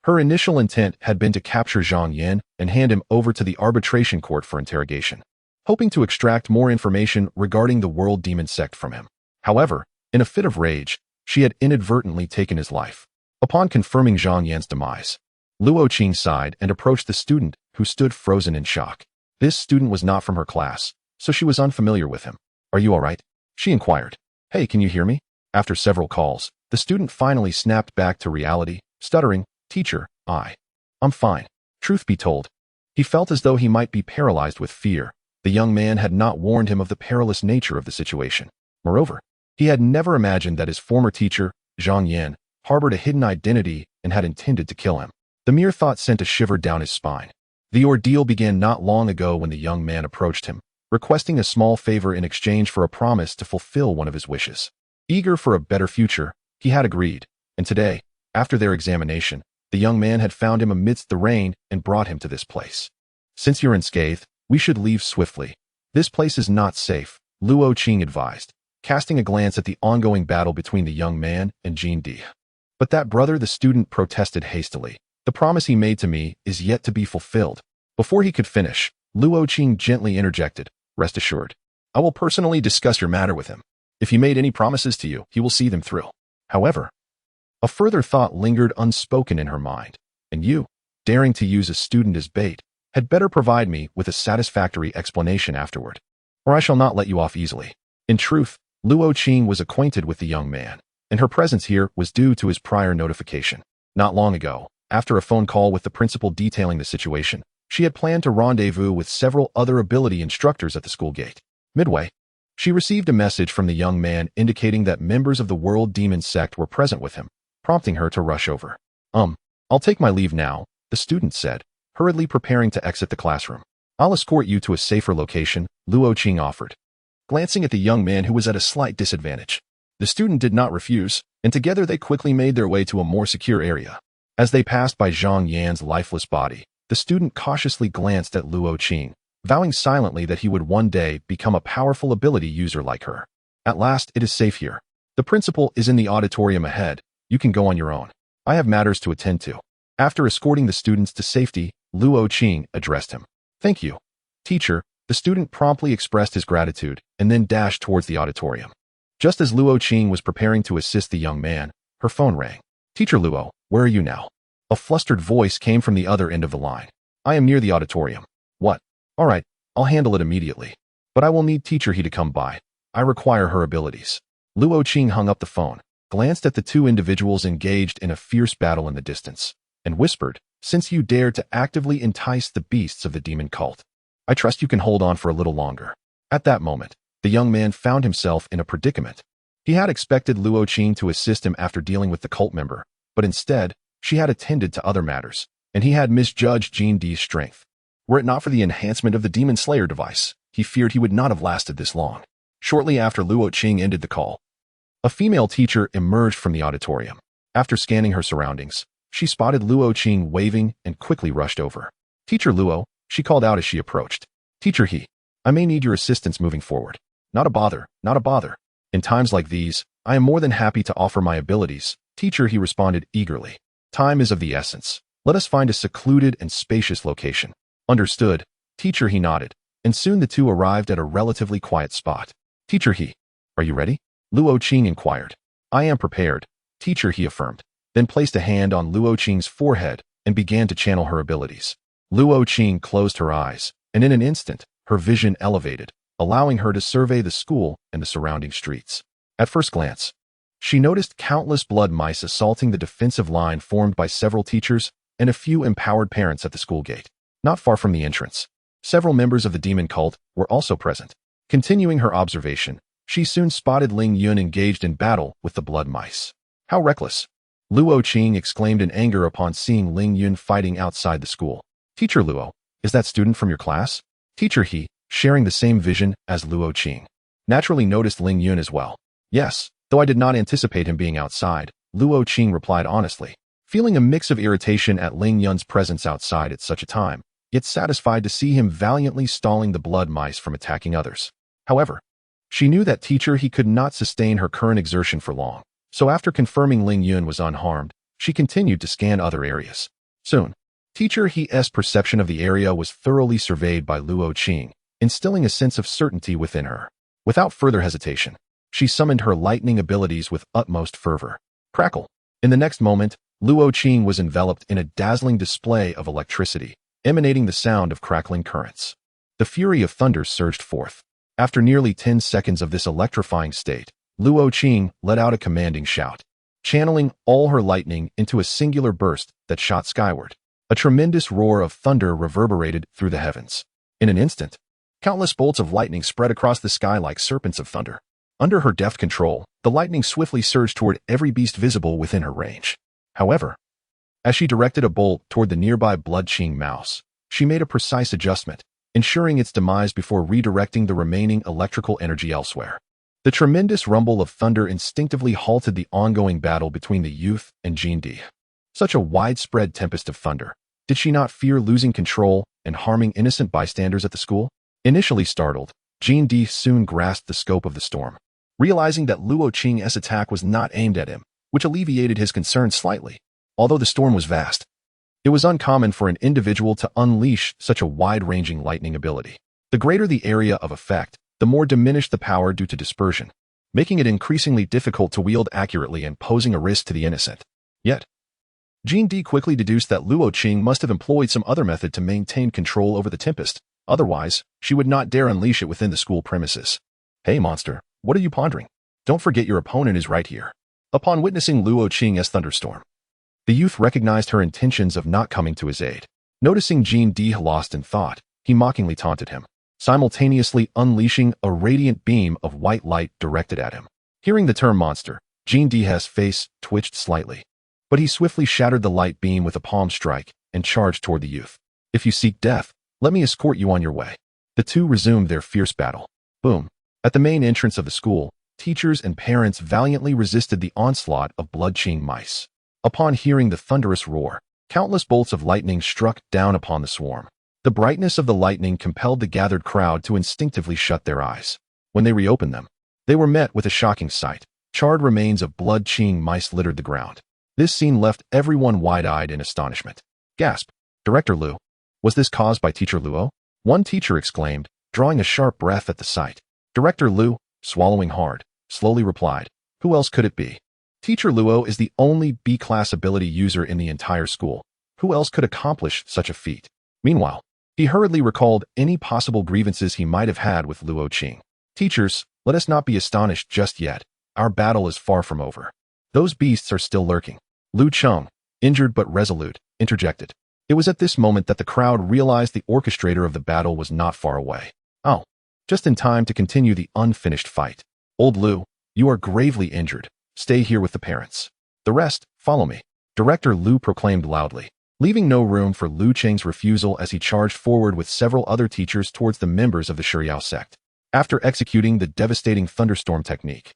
Her initial intent had been to capture Zhang Yin and hand him over to the arbitration court for interrogation, hoping to extract more information regarding the world demon sect from him. However, in a fit of rage, she had inadvertently taken his life. Upon confirming Zhang Yan's demise, Luo Qing sighed and approached the student, who stood frozen in shock. This student was not from her class, so she was unfamiliar with him. Are you all right? She inquired. Hey, can you hear me? After several calls, the student finally snapped back to reality, stuttering, Teacher, I'm fine. Truth be told, he felt as though he might be paralyzed with fear. The young man had not warned him of the perilous nature of the situation. Moreover, he had never imagined that his former teacher, Zhang Yin, harbored a hidden identity and had intended to kill him. The mere thought sent a shiver down his spine. The ordeal began not long ago when the young man approached him, requesting a small favor in exchange for a promise to fulfill one of his wishes. Eager for a better future, he had agreed, and today, after their examination, the young man had found him amidst the rain and brought him to this place. Since you're unscathed, we should leave swiftly. This place is not safe, Luo Qing advised, casting a glance at the ongoing battle between the young man and Jin Di. But that brother, the student protested hastily. The promise he made to me is yet to be fulfilled. Before he could finish, Luo Qing gently interjected, Rest assured, I will personally discuss your matter with him. If he made any promises to you, he will see them through. However, a further thought lingered unspoken in her mind, and you, daring to use a student as bait, had better provide me with a satisfactory explanation afterward, or I shall not let you off easily. In truth, Luo Qing was acquainted with the young man, and her presence here was due to his prior notification. Not long ago, after a phone call with the principal detailing the situation, she had planned to rendezvous with several other ability instructors at the school gate. Midway, she received a message from the young man indicating that members of the World Demon Sect were present with him, prompting her to rush over. I'll take my leave now, the student said, hurriedly preparing to exit the classroom. I'll escort you to a safer location, Luo Qing offered, glancing at the young man who was at a slight disadvantage. The student did not refuse, and together they quickly made their way to a more secure area. As they passed by Zhang Yan's lifeless body, the student cautiously glanced at Luo Qing, vowing silently that he would one day become a powerful ability user like her. At last, it is safe here. The principal is in the auditorium ahead. You can go on your own. I have matters to attend to. After escorting the students to safety, Luo Qing addressed him. Thank you, teacher. The student promptly expressed his gratitude and then dashed towards the auditorium. Just as Luo Qing was preparing to assist the young man, her phone rang. Teacher Luo, where are you now? A flustered voice came from the other end of the line. I am near the auditorium. What? All right, I'll handle it immediately. But I will need Teacher He to come by. I require her abilities. Luo Qing hung up the phone, glanced at the two individuals engaged in a fierce battle in the distance, and whispered, "Since you dare to actively entice the beasts of the demon cult, I trust you can hold on for a little longer." At that moment, the young man found himself in a predicament. He had expected Luo Qing to assist him after dealing with the cult member, but instead, she had attended to other matters, and he had misjudged Jean Di's strength. Were it not for the enhancement of the Demon Slayer device, he feared he would not have lasted this long. Shortly after Luo Qing ended the call, a female teacher emerged from the auditorium. After scanning her surroundings, she spotted Luo Qing waving and quickly rushed over. "Teacher Luo," she called out as she approached. "Teacher He, I may need your assistance moving forward." "Not a bother, not a bother. In times like these, I am more than happy to offer my abilities," Teacher He responded eagerly. "Time is of the essence. Let us find a secluded and spacious location." "Understood," Teacher He nodded, and soon the two arrived at a relatively quiet spot. "Teacher He, are you ready?" Luo Qing inquired. "I am prepared," Teacher He affirmed, then placed a hand on Luo Qing's forehead and began to channel her abilities. Luo Qing closed her eyes, and in an instant, her vision elevated, allowing her to survey the school and the surrounding streets. At first glance, she noticed countless blood mice assaulting the defensive line formed by several teachers and a few empowered parents at the school gate. Not far from the entrance, several members of the demon cult were also present. Continuing her observation, she soon spotted Ling Yun engaged in battle with the blood mice. "How reckless!" Luo Qing exclaimed in anger upon seeing Ling Yun fighting outside the school. "Teacher Luo, is that student from your class?" Teacher He, sharing the same vision as Luo Qing, naturally noticed Ling Yun as well. "Yes, though I did not anticipate him being outside," Luo Qing replied honestly, feeling a mix of irritation at Ling Yun's presence outside at such a time, yet satisfied to see him valiantly stalling the blood mice from attacking others. However, she knew that Teacher He could not sustain her current exertion for long, so after confirming Ling Yun was unharmed, she continued to scan other areas. Soon, Teacher He's perception of the area was thoroughly surveyed by Luo Qing, instilling a sense of certainty within her. Without further hesitation, she summoned her lightning abilities with utmost fervor. Crackle! In the next moment, Luo Qing was enveloped in a dazzling display of electricity, emanating the sound of crackling currents. The fury of thunder surged forth. After nearly 10 seconds of this electrifying state, Luo Qing let out a commanding shout, channeling all her lightning into a singular burst that shot skyward. A tremendous roar of thunder reverberated through the heavens. In an instant, countless bolts of lightning spread across the sky like serpents of thunder. Under her deft control, the lightning swiftly surged toward every beast visible within her range. However, as she directed a bolt toward the nearby Blood Qing mouse, she made a precise adjustment, ensuring its demise before redirecting the remaining electrical energy elsewhere. The tremendous rumble of thunder instinctively halted the ongoing battle between the youth and Jean Di. Such a widespread tempest of thunder. Did she not fear losing control and harming innocent bystanders at the school? Initially startled, Jean Di soon grasped the scope of the storm. Realizing that Luo Qing's attack was not aimed at him, which alleviated his concern slightly. Although the storm was vast, it was uncommon for an individual to unleash such a wide-ranging lightning ability. The greater the area of effect, the more diminished the power due to dispersion, making it increasingly difficult to wield accurately and posing a risk to the innocent. Yet, Jean Di quickly deduced that Luo Qing must have employed some other method to maintain control over the tempest. Otherwise, she would not dare unleash it within the school premises. "Hey, monster, what are you pondering? Don't forget your opponent is right here." Upon witnessing Luo Qing's thunderstorm, the youth recognized her intentions of not coming to his aid. Noticing Jean Di lost in thought, he mockingly taunted him, simultaneously unleashing a radiant beam of white light directed at him. Hearing the term monster, Jean Di's face twitched slightly, but he swiftly shattered the light beam with a palm strike and charged toward the youth. "If you seek death, let me escort you on your way." The two resumed their fierce battle. Boom! At the main entrance of the school, teachers and parents valiantly resisted the onslaught of Blood Qing mice. Upon hearing the thunderous roar, countless bolts of lightning struck down upon the swarm. The brightness of the lightning compelled the gathered crowd to instinctively shut their eyes. When they reopened them, they were met with a shocking sight. Charred remains of Blood Qing mice littered the ground. This scene left everyone wide-eyed in astonishment. Gasp! Director Lu, was this caused by Teacher Luo? One teacher exclaimed, drawing a sharp breath at the sight. Director Lu, swallowing hard, slowly replied, "Who else could it be? Teacher Luo is the only B-class ability user in the entire school. Who else could accomplish such a feat?" Meanwhile, He hurriedly recalled any possible grievances he might have had with Luo Qing. Teachers, let us not be astonished just yet. Our battle is far from over. Those beasts are still lurking. Lu Cheng, injured but resolute, interjected. It was at this moment that the crowd realized the orchestrator of the battle was not far away. Oh, just in time to continue the unfinished fight. Old Lu, you are gravely injured. Stay here with the parents. The rest, follow me. Director Lu proclaimed loudly, leaving no room for Lu Cheng's refusal as he charged forward with several other teachers towards the members of the Shiryao sect. After executing the devastating thunderstorm technique,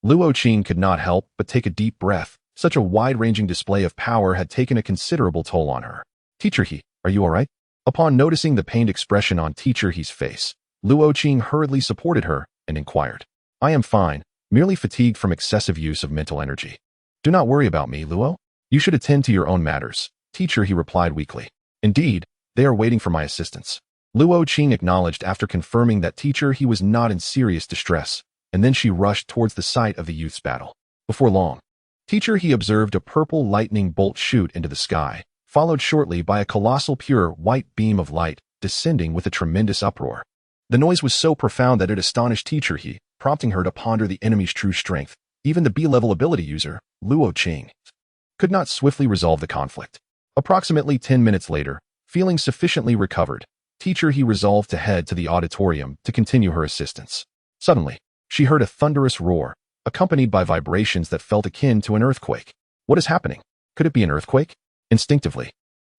Luo Qing could not help but take a deep breath. Such a wide-ranging display of power had taken a considerable toll on her. Teacher He, are you all right? Upon noticing the pained expression on Teacher He's face, Luo Qing hurriedly supported her and inquired. I am fine, merely fatigued from excessive use of mental energy. Do not worry about me, Luo. You should attend to your own matters. Teacher He replied weakly. Indeed, they are waiting for my assistance. Luo Qing acknowledged after confirming that Teacher He was not in serious distress, and then she rushed towards the site of the youth's battle. Before long, Teacher He observed a purple lightning bolt shoot into the sky, followed shortly by a colossal pure white beam of light, descending with a tremendous uproar. The noise was so profound that it astonished Teacher He, prompting her to ponder the enemy's true strength. Even the B-level ability user, Luo Qing, could not swiftly resolve the conflict. Approximately 10 minutes later, feeling sufficiently recovered, Teacher He resolved to head to the auditorium to continue her assistance. Suddenly, she heard a thunderous roar, accompanied by vibrations that felt akin to an earthquake. What is happening? Could it be an earthquake? Instinctively,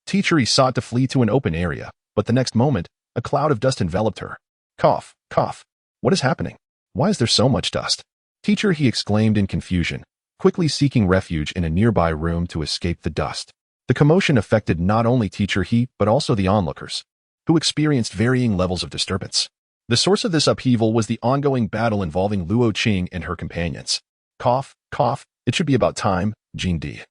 Teacher He sought to flee to an open area, but the next moment, a cloud of dust enveloped her. Cough, cough. What is happening? Why is there so much dust? Teacher He exclaimed in confusion, quickly seeking refuge in a nearby room to escape the dust. The commotion affected not only Teacher He, but also the onlookers, who experienced varying levels of disturbance. The source of this upheaval was the ongoing battle involving Luo Qing and her companions. Cough, cough, it should be about time, Jin Di,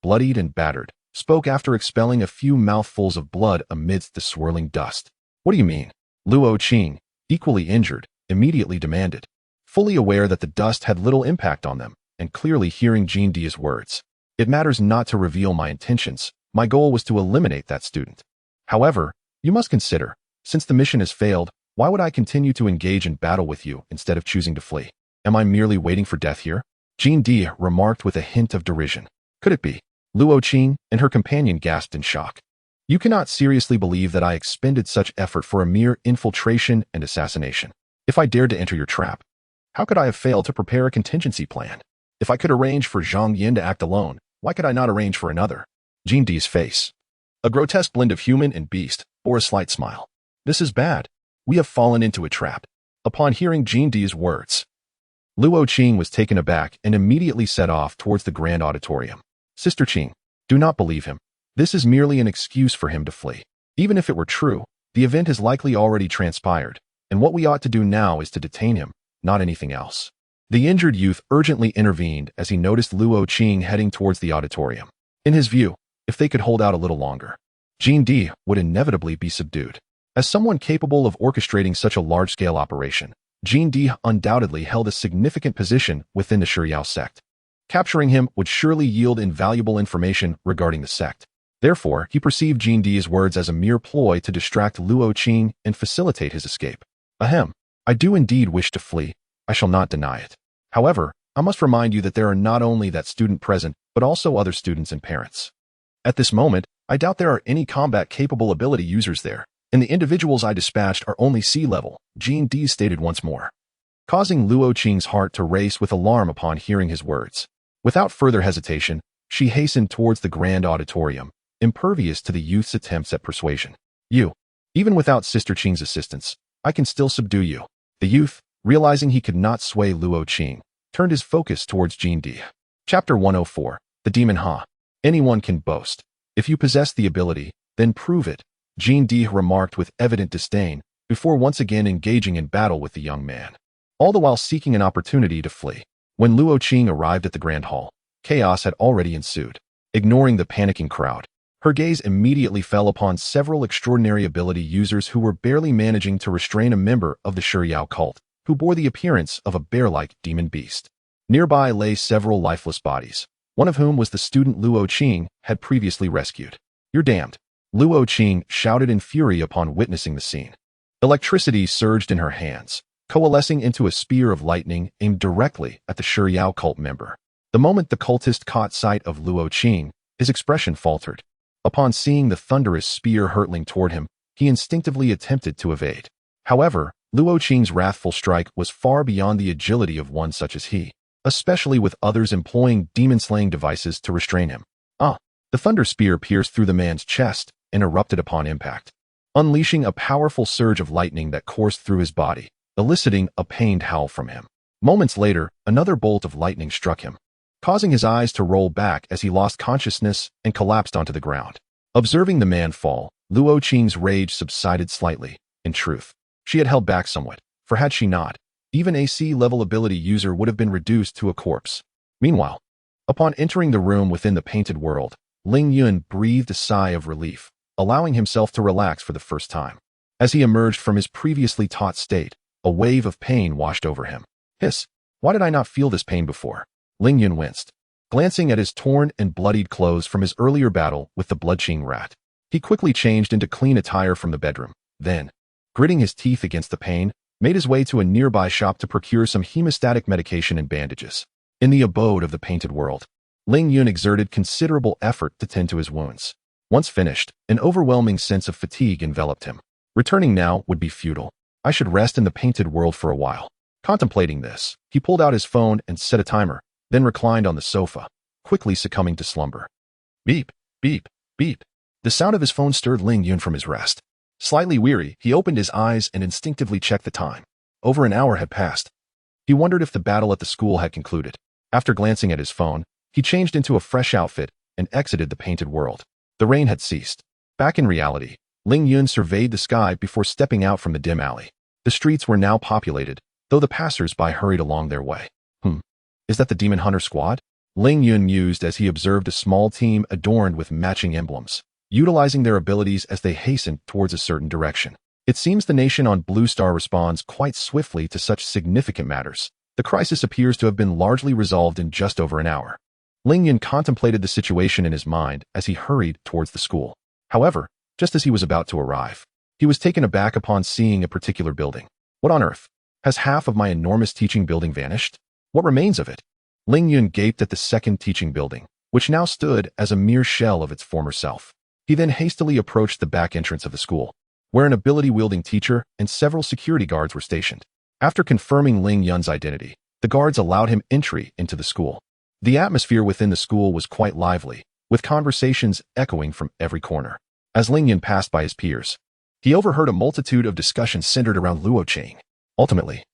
bloodied and battered, spoke after expelling a few mouthfuls of blood amidst the swirling dust. What do you mean? Luo Qing, equally injured, immediately demanded, fully aware that the dust had little impact on them, and clearly hearing Jin Di's words. It matters not to reveal my intentions. My goal was to eliminate that student. However, you must consider, since the mission has failed, why would I continue to engage in battle with you instead of choosing to flee? Am I merely waiting for death here? Jin Di remarked with a hint of derision. Could it be? Luo Qing and her companion gasped in shock. You cannot seriously believe that I expended such effort for a mere infiltration and assassination. If I dared to enter your trap, how could I have failed to prepare a contingency plan? If I could arrange for Zhang Yin to act alone, why could I not arrange for another? Jin Di's face, a grotesque blend of human and beast, bore a slight smile. This is bad. We have fallen into a trap. Upon hearing Jin Di's words, Luo Qing was taken aback and immediately set off towards the grand auditorium. Sister Qing, do not believe him. This is merely an excuse for him to flee. Even if it were true, the event has likely already transpired, and what we ought to do now is to detain him, not anything else. The injured youth urgently intervened as he noticed Luo Qing heading towards the auditorium. In his view, if they could hold out a little longer, Jin Di would inevitably be subdued. As someone capable of orchestrating such a large-scale operation, Jin Di undoubtedly held a significant position within the Shiryao sect. Capturing him would surely yield invaluable information regarding the sect. Therefore, he perceived Jin Di's words as a mere ploy to distract Luo Qing and facilitate his escape. Ahem. I do indeed wish to flee. I shall not deny it. However, I must remind you that there are not only that student present, but also other students and parents. At this moment, I doubt there are any combat-capable ability users there, and the individuals I dispatched are only C-level, Jin Di stated once more, causing Luo Qing's heart to race with alarm upon hearing his words. Without further hesitation, she hastened towards the grand auditorium, impervious to the youth's attempts at persuasion. You, even without Sister Qing's assistance, I can still subdue you. The youth, realizing he could not sway Luo Qing, turned his focus towards Jin Di. Chapter 104, The Demon Ha. Anyone can boast. If you possess the ability, then prove it, Jin Di remarked with evident disdain, before once again engaging in battle with the young man, all the while seeking an opportunity to flee. When Luo Qing arrived at the grand hall, chaos had already ensued. Ignoring the panicking crowd, her gaze immediately fell upon several extraordinary ability users who were barely managing to restrain a member of the Shiryao cult, who bore the appearance of a bear-like demon beast. Nearby lay several lifeless bodies, one of whom was the student Luo Qing had previously rescued. You're damned. Luo Qing shouted in fury upon witnessing the scene. Electricity surged in her hands, coalescing into a spear of lightning aimed directly at the Shiryao cult member. The moment the cultist caught sight of Luo Qing, his expression faltered. Upon seeing the thunderous spear hurtling toward him, he instinctively attempted to evade. However, Luo Qing's wrathful strike was far beyond the agility of one such as he, especially with others employing demon-slaying devices to restrain him. The thunder spear pierced through the man's chest and erupted upon impact, unleashing a powerful surge of lightning that coursed through his body, eliciting a pained howl from him. Moments later, another bolt of lightning struck him, causing his eyes to roll back as he lost consciousness and collapsed onto the ground. Observing the man fall, Luo Qing's rage subsided slightly. In truth, she had held back somewhat, for had she not, even a C-level ability user would have been reduced to a corpse. Meanwhile, upon entering the room within the painted world, Ling Yun breathed a sigh of relief, allowing himself to relax for the first time. As he emerged from his previously taut state, a wave of pain washed over him. Hiss! Why did I not feel this pain before? Ling Yun winced, glancing at his torn and bloodied clothes from his earlier battle with the blood-Qing rat. He quickly changed into clean attire from the bedroom, then, gritting his teeth against the pain, made his way to a nearby shop to procure some hemostatic medication and bandages. In the abode of the painted world, Ling Yun exerted considerable effort to tend to his wounds. Once finished, an overwhelming sense of fatigue enveloped him. Returning now would be futile. I should rest in the painted world for a while. Contemplating this, he pulled out his phone and set a timer, then reclined on the sofa, quickly succumbing to slumber. Beep, beep, beep. The sound of his phone stirred Ling Yun from his rest. Slightly weary, he opened his eyes and instinctively checked the time. Over an hour had passed. He wondered if the battle at the school had concluded. After glancing at his phone, he changed into a fresh outfit and exited the painted world. The rain had ceased. Back in reality, Ling Yun surveyed the sky before stepping out from the dim alley. The streets were now populated, though the passers-by hurried along their way. Is that the Demon Hunter squad? Ling Yun mused as he observed a small team adorned with matching emblems, utilizing their abilities as they hastened towards a certain direction. It seems the nation on Blue Star responds quite swiftly to such significant matters. The crisis appears to have been largely resolved in just over an hour. Ling Yun contemplated the situation in his mind as he hurried towards the school. However, just as he was about to arrive, he was taken aback upon seeing a particular building. What on earth? Has half of my enormous teaching building vanished? What remains of it? Ling Yun gaped at the second teaching building, which now stood as a mere shell of its former self. He then hastily approached the back entrance of the school, where an ability-wielding teacher and several security guards were stationed. After confirming Ling Yun's identity, the guards allowed him entry into the school. The atmosphere within the school was quite lively, with conversations echoing from every corner. As Ling Yun passed by his peers, he overheard a multitude of discussions centered around Luo Qing. Ultimately,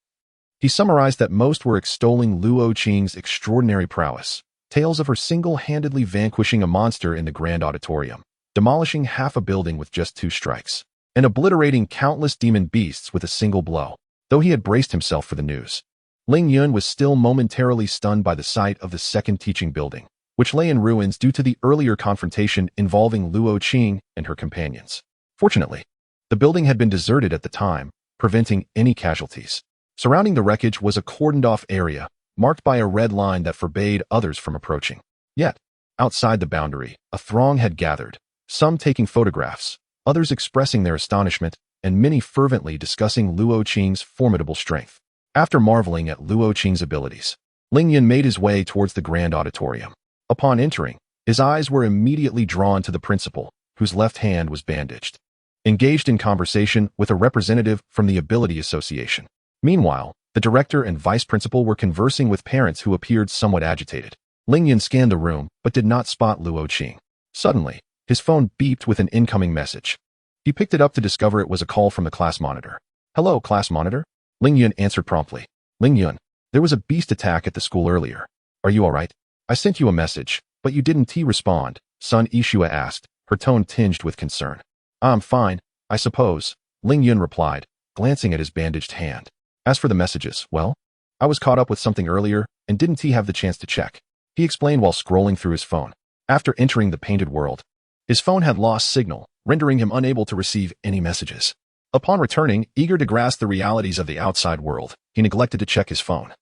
he summarized that most were extolling Luo Qing's extraordinary prowess, tales of her single-handedly vanquishing a monster in the grand auditorium, demolishing half a building with just 2 strikes, and obliterating countless demon beasts with a single blow. Though he had braced himself for the news, Ling Yun was still momentarily stunned by the sight of the second teaching building, which lay in ruins due to the earlier confrontation involving Luo Qing and her companions. Fortunately, the building had been deserted at the time, preventing any casualties. Surrounding the wreckage was a cordoned-off area, marked by a red line that forbade others from approaching. Yet, outside the boundary, a throng had gathered, some taking photographs, others expressing their astonishment, and many fervently discussing Luo Qing's formidable strength. After marveling at Luo Qing's abilities, Ling Yun made his way towards the grand auditorium. Upon entering, his eyes were immediately drawn to the principal, whose left hand was bandaged, engaged in conversation with a representative from the Ability Association. Meanwhile, the director and vice principal were conversing with parents who appeared somewhat agitated. Ling Yun scanned the room but did not spot Luo Qing. Suddenly, his phone beeped with an incoming message. He picked it up to discover it was a call from the class monitor. Hello, class monitor? Ling Yun answered promptly. Ling Yun, there was a beast attack at the school earlier. Are you alright? I sent you a message, but you didn't respond, Sun Ishua asked, her tone tinged with concern. I'm fine, I suppose, Ling Yun replied, glancing at his bandaged hand. As for the messages, well, I was caught up with something earlier and didn't have the chance to check, he explained while scrolling through his phone. After entering the painted world, his phone had lost signal, rendering him unable to receive any messages. Upon returning, eager to grasp the realities of the outside world, he neglected to check his phone.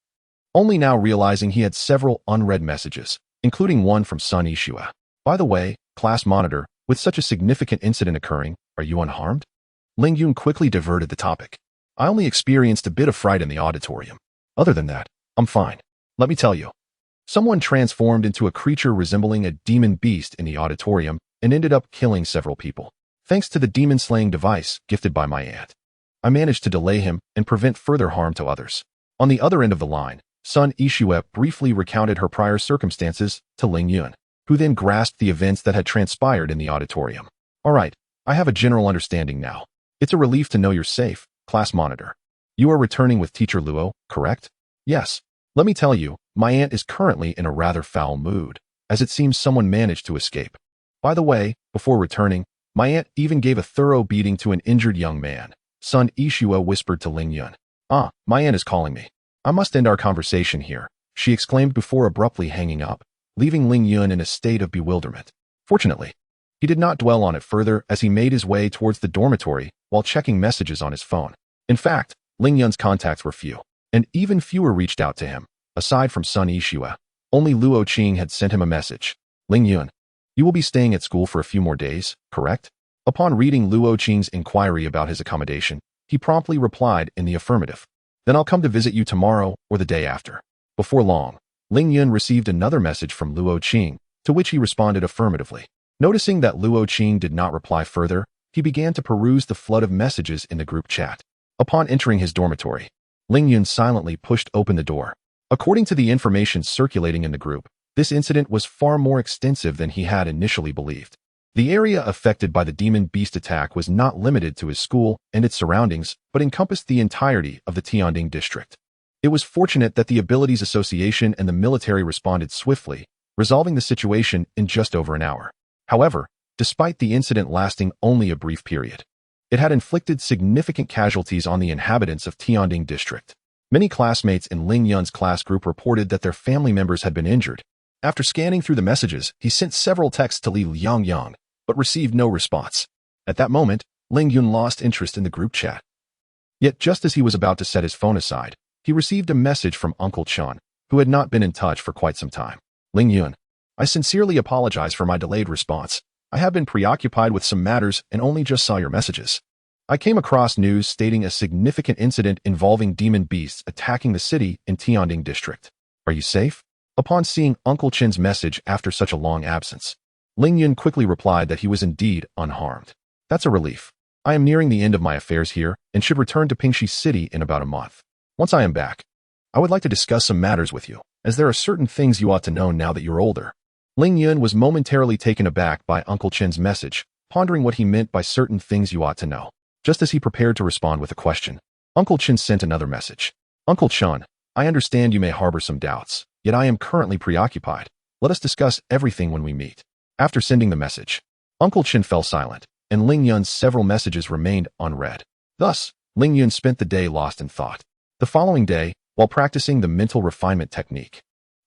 Only now realizing he had several unread messages, including one from Sun Ishua. By the way, class monitor, With such a significant incident occurring, are you unharmed? Ling Yun quickly diverted the topic. I only experienced a bit of fright in the auditorium. Other than that, I'm fine. Let me tell you. Someone transformed into a creature resembling a demon beast in the auditorium and ended up killing several people. Thanks to the demon-slaying device gifted by my aunt, I managed to delay him and prevent further harm to others. On the other end of the line, Sun Yixue briefly recounted her prior circumstances to Ling Yun, who then grasped the events that had transpired in the auditorium. All right, I have a general understanding now. It's a relief to know you're safe, class monitor. You are returning with Teacher Luo, correct? Yes. Let me tell you, my aunt is currently in a rather foul mood, as it seems someone managed to escape. By the way, before returning, my aunt even gave a thorough beating to an injured young man. Sun Yixue whispered to Ling Yun. Ah, my aunt is calling me. I must end our conversation here, she exclaimed before abruptly hanging up, leaving Ling Yun in a state of bewilderment. Fortunately, he did not dwell on it further as he made his way towards the dormitory while checking messages on his phone. In fact, Ling Yun's contacts were few, and even fewer reached out to him. Aside from Sun Yixue, only Luo Qing had sent him a message. Ling Yun, you will be staying at school for a few more days, correct? Upon reading Luo Qing's inquiry about his accommodation, he promptly replied in the affirmative. Then I'll come to visit you tomorrow or the day after. Before long, Ling Yun received another message from Luo Qing, to which he responded affirmatively. Noticing that Luo Qing did not reply further, he began to peruse the flood of messages in the group chat. Upon entering his dormitory, Ling Yun silently pushed open the door. According to the information circulating in the group, this incident was far more extensive than he had initially believed. The area affected by the demon beast attack was not limited to his school and its surroundings, but encompassed the entirety of the Tianding district. It was fortunate that the Abilities Association and the military responded swiftly, resolving the situation in just over an hour. However, despite the incident lasting only a brief period, it had inflicted significant casualties on the inhabitants of Tianding district. Many classmates in Ling Yun's class group reported that their family members had been injured. After scanning through the messages, he sent several texts to Li Yang, but received no response. At that moment, Ling Yun lost interest in the group chat. Yet just as he was about to set his phone aside, he received a message from Uncle Chun, who had not been in touch for quite some time. Ling Yun, I sincerely apologize for my delayed response. I have been preoccupied with some matters and only just saw your messages. I came across news stating a significant incident involving demon beasts attacking the city in Tianding district. Are you safe? Upon seeing Uncle Chin's message after such a long absence, Ling Yun quickly replied that he was indeed unharmed. That's a relief. I am nearing the end of my affairs here and should return to Pingxi City in about a month. Once I am back, I would like to discuss some matters with you, as there are certain things you ought to know now that you're older. Ling Yun was momentarily taken aback by Uncle Chin's message, pondering what he meant by certain things you ought to know. Just as he prepared to respond with a question, Uncle Chin sent another message. Uncle Chun, I understand you may harbor some doubts, yet I am currently preoccupied. Let us discuss everything when we meet. After sending the message, Uncle Chin fell silent, and Ling Yun's several messages remained unread. Thus, Ling Yun spent the day lost in thought. The following day, while practicing the mental refinement technique,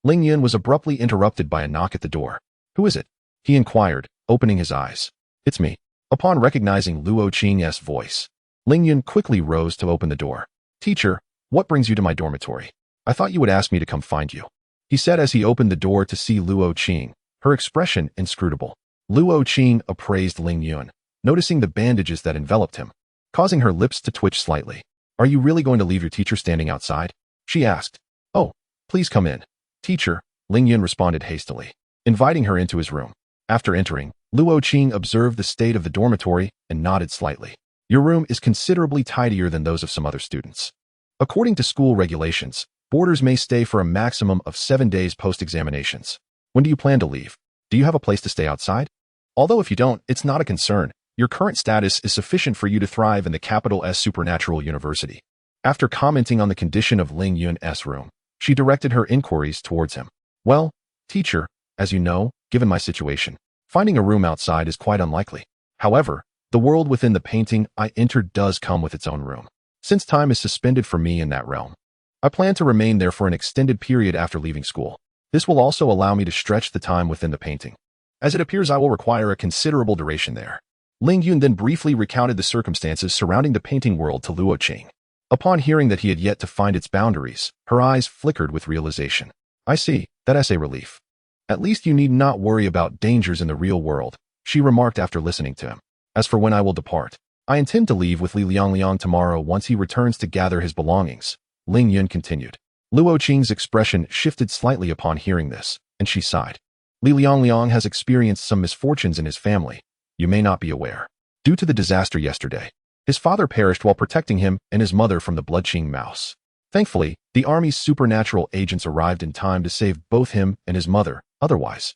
Ling Yun was abruptly interrupted by a knock at the door. Who is it? He inquired, opening his eyes. It's me. Upon recognizing Luo Qing's voice, Ling Yun quickly rose to open the door. Teacher, what brings you to my dormitory? I thought you would ask me to come find you, he said as he opened the door to see Luo Qing, her expression inscrutable. Luo Qing appraised Ling Yun, noticing the bandages that enveloped him, causing her lips to twitch slightly. Are you really going to leave your teacher standing outside? She asked. Oh, please come in. Teacher, Ling Yun responded hastily, inviting her into his room. After entering, Luo Qing observed the state of the dormitory and nodded slightly. Your room is considerably tidier than those of some other students. According to school regulations, boarders may stay for a maximum of 7 days post-examinations. When do you plan to leave? Do you have a place to stay outside? Although if you don't, it's not a concern. Your current status is sufficient for you to thrive in the capital S Supernatural University. After commenting on the condition of Ling Yun's room, she directed her inquiries towards him. Well, teacher, as you know, given my situation, finding a room outside is quite unlikely. However, the world within the painting I entered does come with its own room. Since time is suspended for me in that realm, I plan to remain there for an extended period after leaving school. This will also allow me to stretch the time within the painting, as it appears I will require a considerable duration there. Ling Yun then briefly recounted the circumstances surrounding the painting world to Luo Qing. Upon hearing that he had yet to find its boundaries, her eyes flickered with realization. I see, that's a relief. At least you need not worry about dangers in the real world, she remarked after listening to him. As for when I will depart, I intend to leave with Li Liang tomorrow once he returns to gather his belongings, Ling Yun continued. Luo Qing's expression shifted slightly upon hearing this, and she sighed. Li Liang has experienced some misfortunes in his family. You may not be aware. Due to the disaster yesterday, his father perished while protecting him and his mother from the blood-Qing mouse. Thankfully, the army's supernatural agents arrived in time to save both him and his mother, otherwise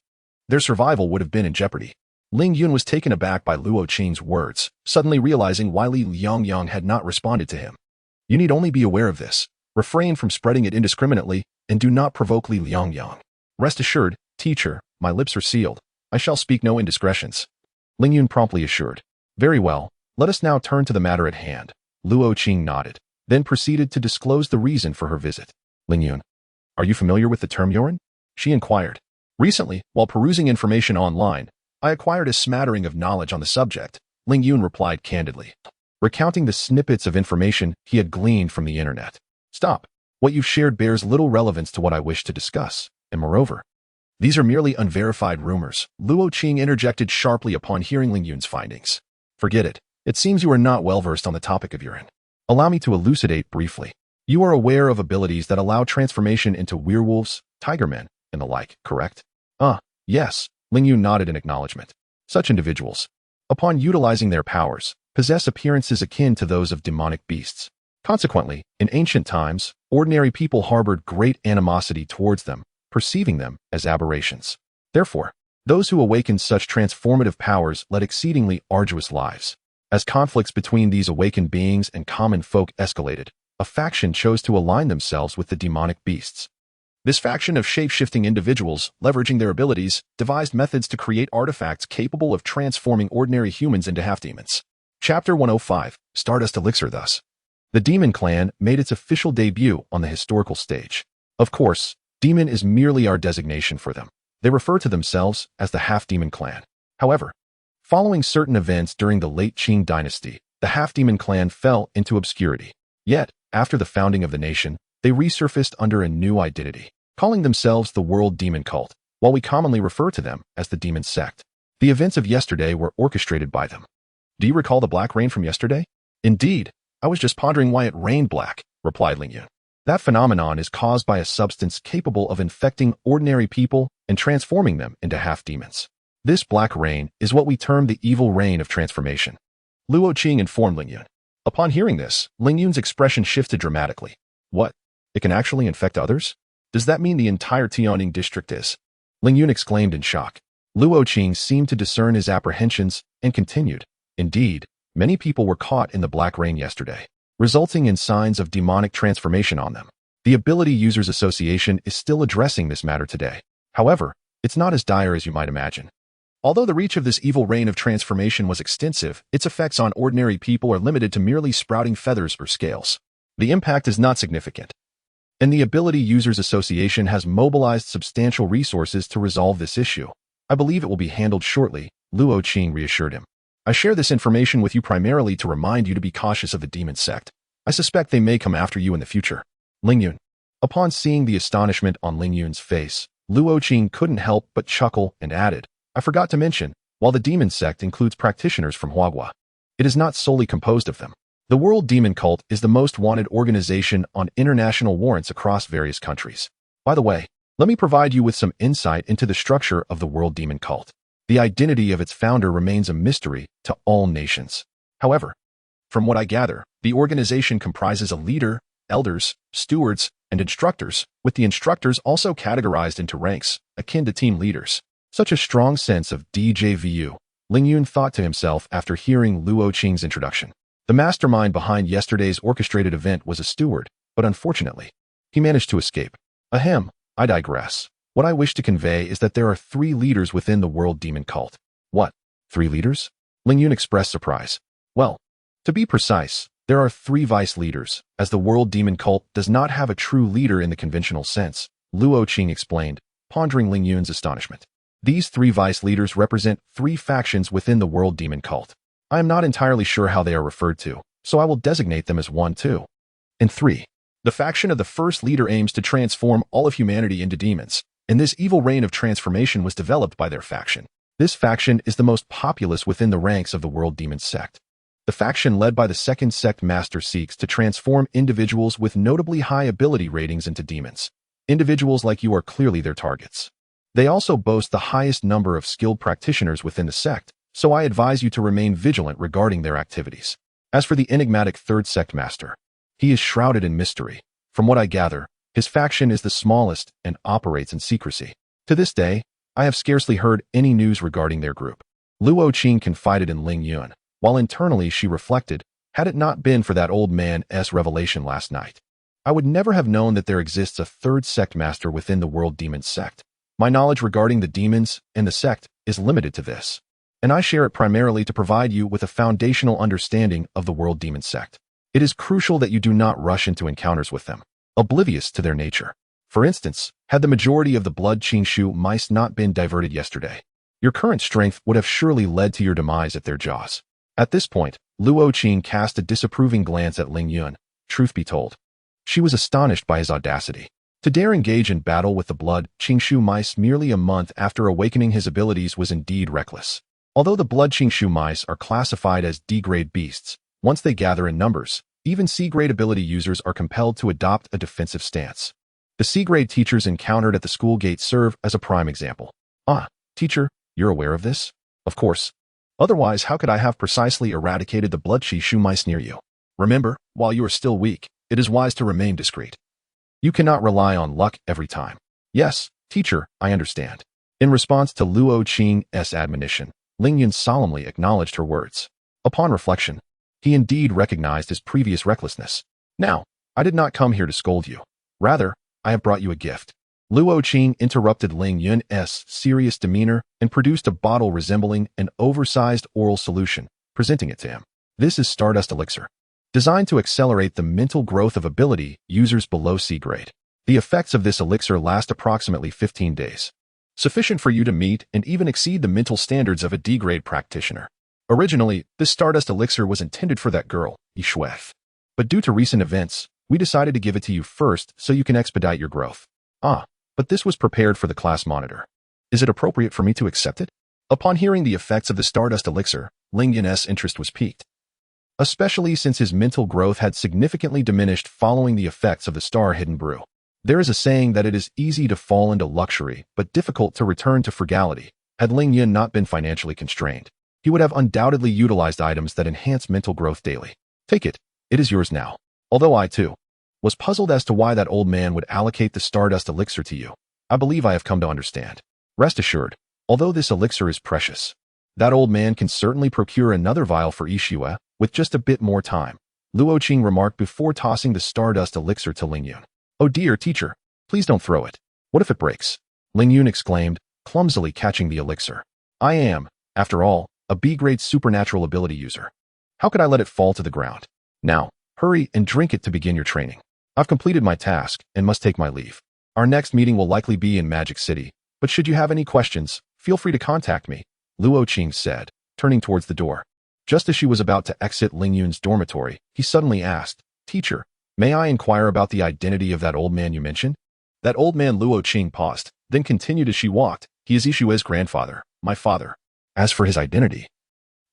their survival would have been in jeopardy. Ling Yun was taken aback by Luo Qing's words, suddenly realizing why Li Liang had not responded to him. You need only be aware of this, refrain from spreading it indiscriminately, and do not provoke Li Liang. Rest assured, teacher, my lips are sealed. I shall speak no indiscretions. Ling Yun promptly assured. Very well, let us now turn to the matter at hand. Luo Qing nodded, then proceeded to disclose the reason for her visit. Ling Yun, are you familiar with the term Yoren? She inquired. Recently, while perusing information online, I acquired a smattering of knowledge on the subject, Ling Yun replied candidly, recounting the snippets of information he had gleaned from the internet. Stop. What you've shared bears little relevance to what I wish to discuss, and moreover, these are merely unverified rumors, Luo Qing interjected sharply upon hearing Ling Yun's findings. Forget it. It seems you are not well versed on the topic of Yoren. Allow me to elucidate briefly. You are aware of abilities that allow transformation into werewolves, tigermen, and the like, correct? Yes, Ling Yun nodded in acknowledgement. Such individuals, upon utilizing their powers, possess appearances akin to those of demonic beasts. Consequently, in ancient times, ordinary people harbored great animosity towards them, perceiving them as aberrations. Therefore, those who awakened such transformative powers led exceedingly arduous lives. As conflicts between these awakened beings and common folk escalated, a faction chose to align themselves with the demonic beasts. This faction of shape-shifting individuals, leveraging their abilities, devised methods to create artifacts capable of transforming ordinary humans into half-demons. Chapter 105, Stardust Elixir thus. The Demon Clan made its official debut on the historical stage. Of course, demon is merely our designation for them. They refer to themselves as the Half-Demon Clan. However, following certain events during the late Qing dynasty, the Half-Demon Clan fell into obscurity. Yet, after the founding of the nation, they resurfaced under a new identity, calling themselves the World Demon Cult, while we commonly refer to them as the Demon Sect. The events of yesterday were orchestrated by them. Do you recall the black rain from yesterday? Indeed, I was just pondering why it rained black, replied Ling Yun. That phenomenon is caused by a substance capable of infecting ordinary people and transforming them into half-demons. This black rain is what we term the evil rain of transformation. Luo Qing informed Ling Yun. Upon hearing this, Ling Yun's expression shifted dramatically. What? It can actually infect others? Does that mean the entire Tianing district is? Ling Yun exclaimed in shock. Luo Qing seemed to discern his apprehensions and continued. Indeed, many people were caught in the black rain yesterday, resulting in signs of demonic transformation on them. The Ability Users Association is still addressing this matter today. However, it's not as dire as you might imagine. Although the reach of this evil reign of transformation was extensive, its effects on ordinary people are limited to merely sprouting feathers or scales. The impact is not significant, and the Ability Users Association has mobilized substantial resources to resolve this issue. I believe it will be handled shortly, Luo Qing reassured him. I share this information with you primarily to remind you to be cautious of the demon sect. I suspect they may come after you in the future. Ling Yun. Upon seeing the astonishment on Ling Yun's face, Luo Qing couldn't help but chuckle and added, I forgot to mention, while the demon sect includes practitioners from Huagua, it is not solely composed of them. The World Demon Cult is the most wanted organization on international warrants across various countries. By the way, let me provide you with some insight into the structure of the World Demon Cult. The identity of its founder remains a mystery to all nations. However, from what I gather, the organization comprises a leader, elders, stewards, and instructors, with the instructors also categorized into ranks, akin to team leaders. Such a strong sense of DJVU, Ling Yun thought to himself after hearing Luo Qing's introduction. The mastermind behind yesterday's orchestrated event was a steward, but unfortunately, he managed to escape. Ahem, I digress. What I wish to convey is that there are 3 leaders within the World Demon Cult. What? 3 leaders? Ling Yun expressed surprise. Well, to be precise, there are 3 vice leaders, as the World Demon Cult does not have a true leader in the conventional sense, Luo Qing explained, pondering Ling Yun's astonishment. These 3 vice leaders represent 3 factions within the World Demon Cult. I am not entirely sure how they are referred to, so I will designate them as 1, 2, and 3. The faction of the first leader aims to transform all of humanity into demons, and this evil reign of transformation was developed by their faction. This faction is the most populous within the ranks of the World Demon Sect. The faction led by the second sect master seeks to transform individuals with notably high ability ratings into demons. Individuals like you are clearly their targets. They also boast the highest number of skilled practitioners within the sect, so I advise you to remain vigilant regarding their activities. As for the enigmatic third sect master, he is shrouded in mystery. From what I gather, his faction is the smallest and operates in secrecy. To this day, I have scarcely heard any news regarding their group. Luo Qing confided in Ling Yun, while internally she reflected, had it not been for that old man's revelation last night, I would never have known that there exists a third sect master within the World Demon Sect. My knowledge regarding the demons and the sect is limited to this, and I share it primarily to provide you with a foundational understanding of the World Demon Sect. It is crucial that you do not rush into encounters with them, oblivious to their nature. For instance, had the majority of the blood Qingshu mice not been diverted yesterday, your current strength would have surely led to your demise at their jaws. At this point, Luo Qing cast a disapproving glance at Ling Yun. Truth be told, she was astonished by his audacity. To dare engage in battle with the blood Qingshu mice merely a month after awakening his abilities was indeed reckless. Although the blood Qingshu mice are classified as D-grade beasts, once they gather in numbers, even C-grade ability users are compelled to adopt a defensive stance. The C-grade teachers encountered at the school gate serve as a prime example. Ah, teacher, you're aware of this? Of course. Otherwise, how could I have precisely eradicated the blood Qingshu mice near you? Remember, while you are still weak, it is wise to remain discreet. You cannot rely on luck every time. Yes, teacher, I understand. In response to Luo Qing's admonition, Ling Yun solemnly acknowledged her words. Upon reflection, he indeed recognized his previous recklessness. Now, I did not come here to scold you. Rather, I have brought you a gift. Luo Qing interrupted Ling Yun's serious demeanor and produced a bottle resembling an oversized oral solution, presenting it to him. This is Stardust Elixir, designed to accelerate the mental growth of ability users below C grade. The effects of this elixir last approximately 15 days, sufficient for you to meet and even exceed the mental standards of a D-grade practitioner. Originally, this Stardust Elixir was intended for that girl, Yishueth. But due to recent events, we decided to give it to you first so you can expedite your growth. Ah, but this was prepared for the class monitor. Is it appropriate for me to accept it? Upon hearing the effects of the Stardust Elixir, Ling Yun's interest was piqued, especially since his mental growth had significantly diminished following the effects of the Star Hidden Brew. There is a saying that it is easy to fall into luxury but difficult to return to frugality. Had Ling Yun not been financially constrained, he would have undoubtedly utilized items that enhance mental growth daily. Take it. It is yours now. Although I, too, was puzzled as to why that old man would allocate the Stardust Elixir to you, I believe I have come to understand. Rest assured, although this elixir is precious, that old man can certainly procure another vial for Yishue with just a bit more time, Luo Qing remarked before tossing the Stardust Elixir to Ling Yun. Oh dear, teacher, please don't throw it. What if it breaks? Ling Yun exclaimed, clumsily catching the elixir. I am, after all, a B-grade supernatural ability user. How could I let it fall to the ground? Now, hurry and drink it to begin your training. I've completed my task and must take my leave. Our next meeting will likely be in Magic City, but should you have any questions, feel free to contact me, Luo Qing said, turning towards the door. Just as she was about to exit Ling Yun's dormitory, he suddenly asked, Teacher, may I inquire about the identity of that old man you mentioned? That old man. Luo Qing paused, then continued as she walked. He is Yishue's grandfather, my father. As for his identity,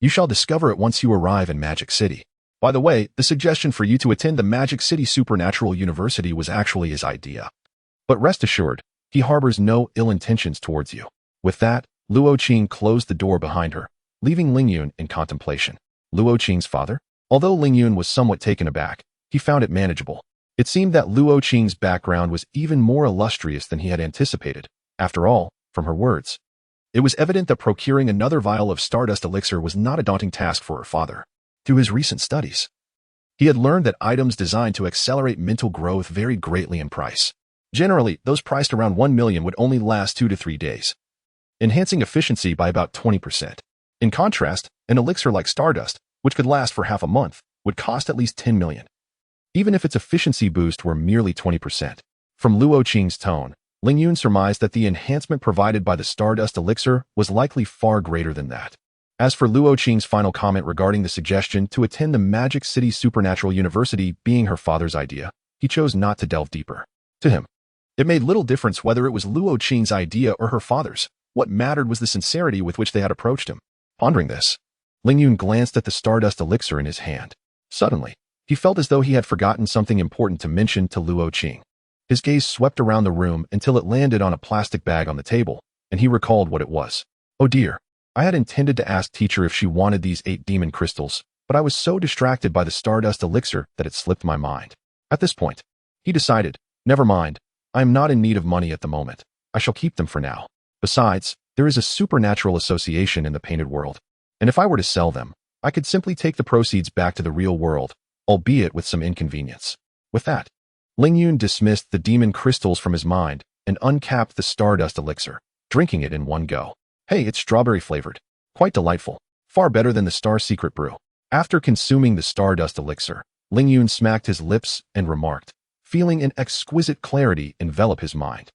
you shall discover it once you arrive in Magic City. By the way, the suggestion for you to attend the Magic City Supernatural University was actually his idea. But rest assured, he harbors no ill intentions towards you. With that, Luo Qing closed the door behind her, leaving Ling Yun in contemplation. Luo Qing's father? Although Ling Yun was somewhat taken aback, he found it manageable. It seemed that Luo Qing's background was even more illustrious than he had anticipated. After all, from her words, it was evident that procuring another vial of Stardust Elixir was not a daunting task for her father. Through his recent studies, he had learned that items designed to accelerate mental growth varied greatly in price. Generally, those priced around 1 million would only last 2 to 3 days, enhancing efficiency by about 20%. In contrast, an elixir like Stardust, which could last for half a month, would cost at least 10 million, even if its efficiency boost were merely 20%. From Luo Qing's tone, Ling Yun surmised that the enhancement provided by the Stardust Elixir was likely far greater than that. As for Luo Qing's final comment regarding the suggestion to attend the Magic City Supernatural University being her father's idea, he chose not to delve deeper. To him, it made little difference whether it was Luo Qing's idea or her father's. What mattered was the sincerity with which they had approached him. Pondering this, Ling Yun glanced at the stardust elixir in his hand. Suddenly, he felt as though he had forgotten something important to mention to Luo Qing. His gaze swept around the room until it landed on a plastic bag on the table, and he recalled what it was. Oh dear, I had intended to ask teacher if she wanted these 8 demon crystals, but I was so distracted by the stardust elixir that it slipped my mind. At this point, he decided, never mind, I am not in need of money at the moment. I shall keep them for now. Besides, there is a supernatural association in the painted world, and if I were to sell them, I could simply take the proceeds back to the real world, albeit with some inconvenience. With that, Ling Yun dismissed the demon crystals from his mind and uncapped the stardust elixir, drinking it in one go. Hey, it's strawberry flavored. Quite delightful. Far better than the Star Secret brew. After consuming the stardust elixir, Ling Yun smacked his lips and remarked, feeling an exquisite clarity envelop his mind.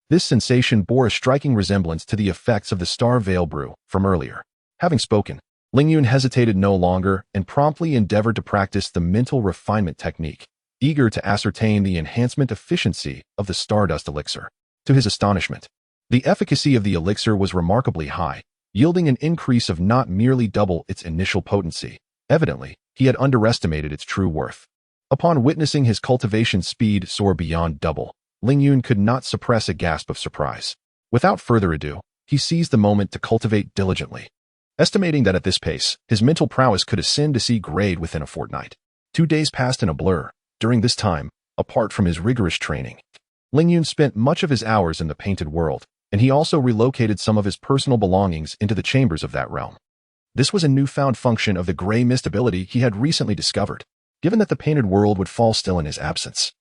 This sensation bore a striking resemblance to the effects of the Star Veil brew from earlier. Having spoken, Ling Yun hesitated no longer and promptly endeavored to practice the mental refinement technique, eager to ascertain the enhancement efficiency of the stardust elixir. To his astonishment, the efficacy of the elixir was remarkably high, yielding an increase of not merely double its initial potency. Evidently, he had underestimated its true worth. Upon witnessing his cultivation speed soar beyond double, Ling Yun could not suppress a gasp of surprise. Without further ado, he seized the moment to cultivate diligently, estimating that at this pace, his mental prowess could ascend to C grade within a fortnight. 2 days passed in a blur. During this time, apart from his rigorous training, Ling Yun spent much of his hours in the painted world, and he also relocated some of his personal belongings into the chambers of that realm. This was a newfound function of the gray mist ability he had recently discovered. Given that the painted world would fall still in his absence,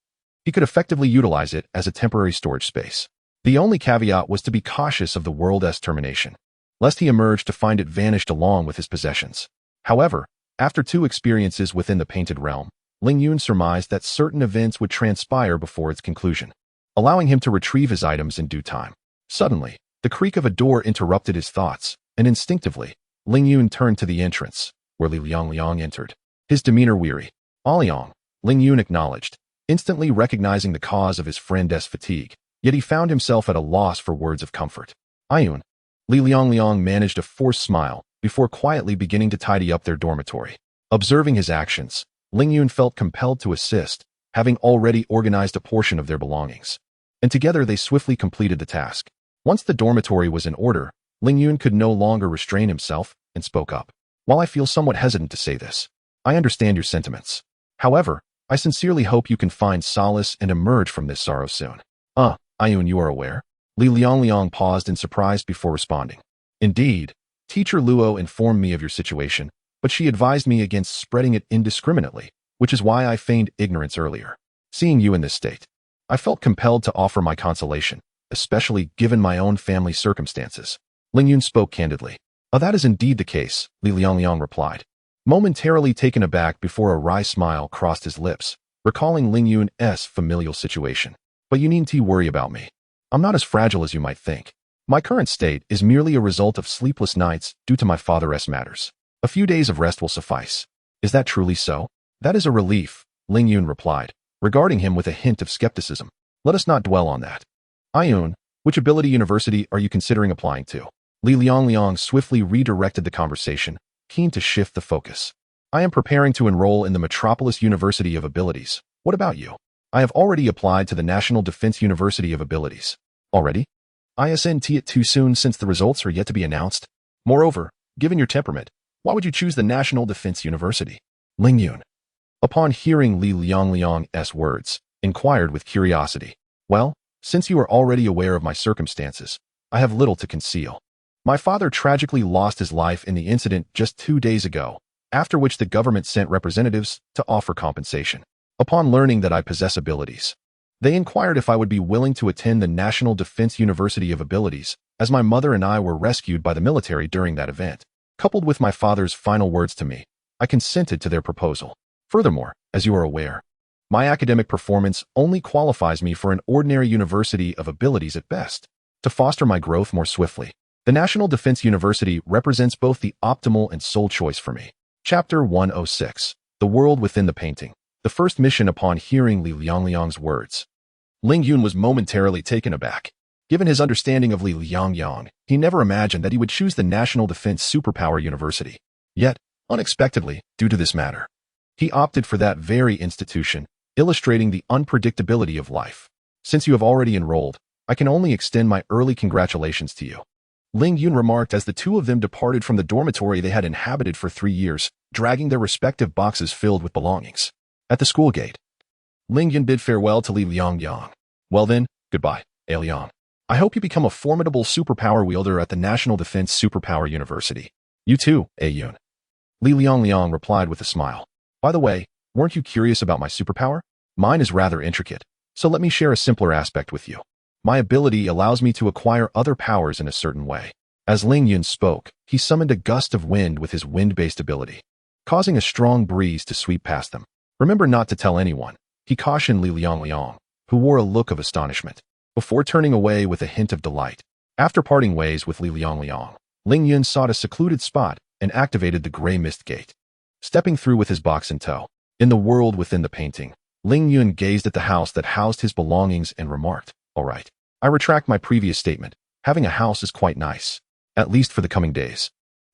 he could effectively utilize it as a temporary storage space. The only caveat was to be cautious of the world's termination, lest he emerge to find it vanished along with his possessions. However, after 2 experiences within the painted realm, Ling Yun surmised that certain events would transpire before its conclusion, allowing him to retrieve his items in due time. Suddenly, the creak of a door interrupted his thoughts, and instinctively, Ling Yun turned to the entrance, where Li Liang entered. His demeanor weary. Liang, Ling Yun acknowledged, instantly recognizing the cause of his friend's fatigue, yet he found himself at a loss for words of comfort. Ayun. Li Liang managed a forced smile before quietly beginning to tidy up their dormitory. Observing his actions, Ling Yun felt compelled to assist, having already organized a portion of their belongings. And together they swiftly completed the task. Once the dormitory was in order, Ling Yun could no longer restrain himself and spoke up. While I feel somewhat hesitant to say this, I understand your sentiments. However, I sincerely hope you can find solace and emerge from this sorrow soon. Ayun, you are aware? Li Liang paused in surprise before responding. Indeed, Teacher Luo informed me of your situation, but she advised me against spreading it indiscriminately, which is why I feigned ignorance earlier. Seeing you in this state, I felt compelled to offer my consolation, especially given my own family circumstances. Ling Yun spoke candidly. That is indeed the case, Li Liang replied, momentarily taken aback before a wry smile crossed his lips, recalling Ling Yun's familial situation. But you needn't worry about me. I'm not as fragile as you might think. My current state is merely a result of sleepless nights due to my father's matters. A few days of rest will suffice. Is that truly so? That is a relief, Ling Yun replied, regarding him with a hint of skepticism. Let us not dwell on that. Ayun, which ability university are you considering applying to? Li Liang swiftly redirected the conversation, keen to shift the focus. I am preparing to enroll in the Metropolis University of Abilities. What about you? I have already applied to the National Defense University of Abilities. Already? Isn't it too soon since the results are yet to be announced? Moreover, given your temperament, why would you choose the National Defense University? Ling Yun, upon hearing Li Liang's words, inquired with curiosity. Well, since you are already aware of my circumstances, I have little to conceal. My father tragically lost his life in the incident just 2 days ago, after which the government sent representatives to offer compensation. Upon learning that I possess abilities, they inquired if I would be willing to attend the National Defense University of Abilities, as my mother and I were rescued by the military during that event. Coupled with my father's final words to me, I consented to their proposal. Furthermore, as you are aware, my academic performance only qualifies me for an ordinary university of abilities at best. To foster my growth more swiftly, the National Defense University represents both the optimal and sole choice for me. Chapter 106. The World Within the Painting. The first mission. Upon hearing Li Liang's words, Ling Yun was momentarily taken aback. Given his understanding of Li Liangyang, he never imagined that he would choose the National Defense Superpower University. Yet, unexpectedly, due to this matter, he opted for that very institution, illustrating the unpredictability of life. Since you have already enrolled, I can only extend my early congratulations to you. Ling Yun remarked as the two of them departed from the dormitory they had inhabited for 3 years, dragging their respective boxes filled with belongings. At the school gate, Ling Yun bid farewell to Li Liangyang. Well then, goodbye, A Liang. I hope you become a formidable superpower wielder at the National Defense Superpower University. You too, A Yun. Li Liangyang replied with a smile. By the way, weren't you curious about my superpower? Mine is rather intricate, so let me share a simpler aspect with you. My ability allows me to acquire other powers in a certain way. As Ling Yun spoke, he summoned a gust of wind with his wind-based ability, causing a strong breeze to sweep past them. Remember not to tell anyone, he cautioned Li Liangyang, who wore a look of astonishment, before turning away with a hint of delight. After parting ways with Li Liangyang, Ling Yun sought a secluded spot and activated the gray mist gate. Stepping through with his box in tow, in the world within the painting, Ling Yun gazed at the house that housed his belongings and remarked, "All right, I retract my previous statement. Having a house is quite nice, at least for the coming days.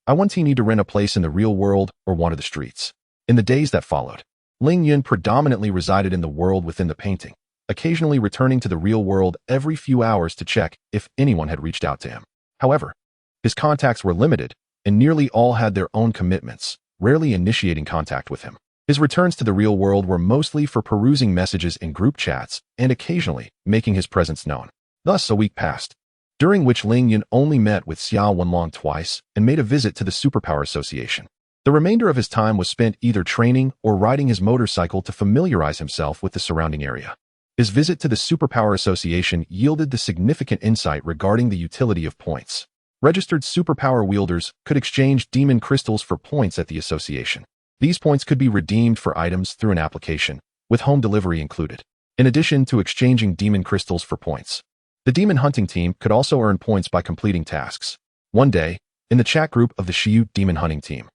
I won't need to rent a place in the real world or one of the streets." In the days that followed, Ling Yun predominantly resided in the world within the painting, occasionally returning to the real world every few hours to check if anyone had reached out to him. However, his contacts were limited, and nearly all had their own commitments, rarely initiating contact with him. His returns to the real world were mostly for perusing messages in group chats and occasionally making his presence known. Thus, a week passed, during which Ling Yun only met with Xiao Wenlong twice and made a visit to the Superpower Association. The remainder of his time was spent either training or riding his motorcycle to familiarize himself with the surrounding area. His visit to the Superpower Association yielded the significant insight regarding the utility of points. Registered superpower wielders could exchange demon crystals for points at the association. These points could be redeemed for items through an application, with home delivery included. In addition to exchanging demon crystals for points, the demon hunting team could also earn points by completing tasks. One day, in the chat group of the Shiyu demon hunting team,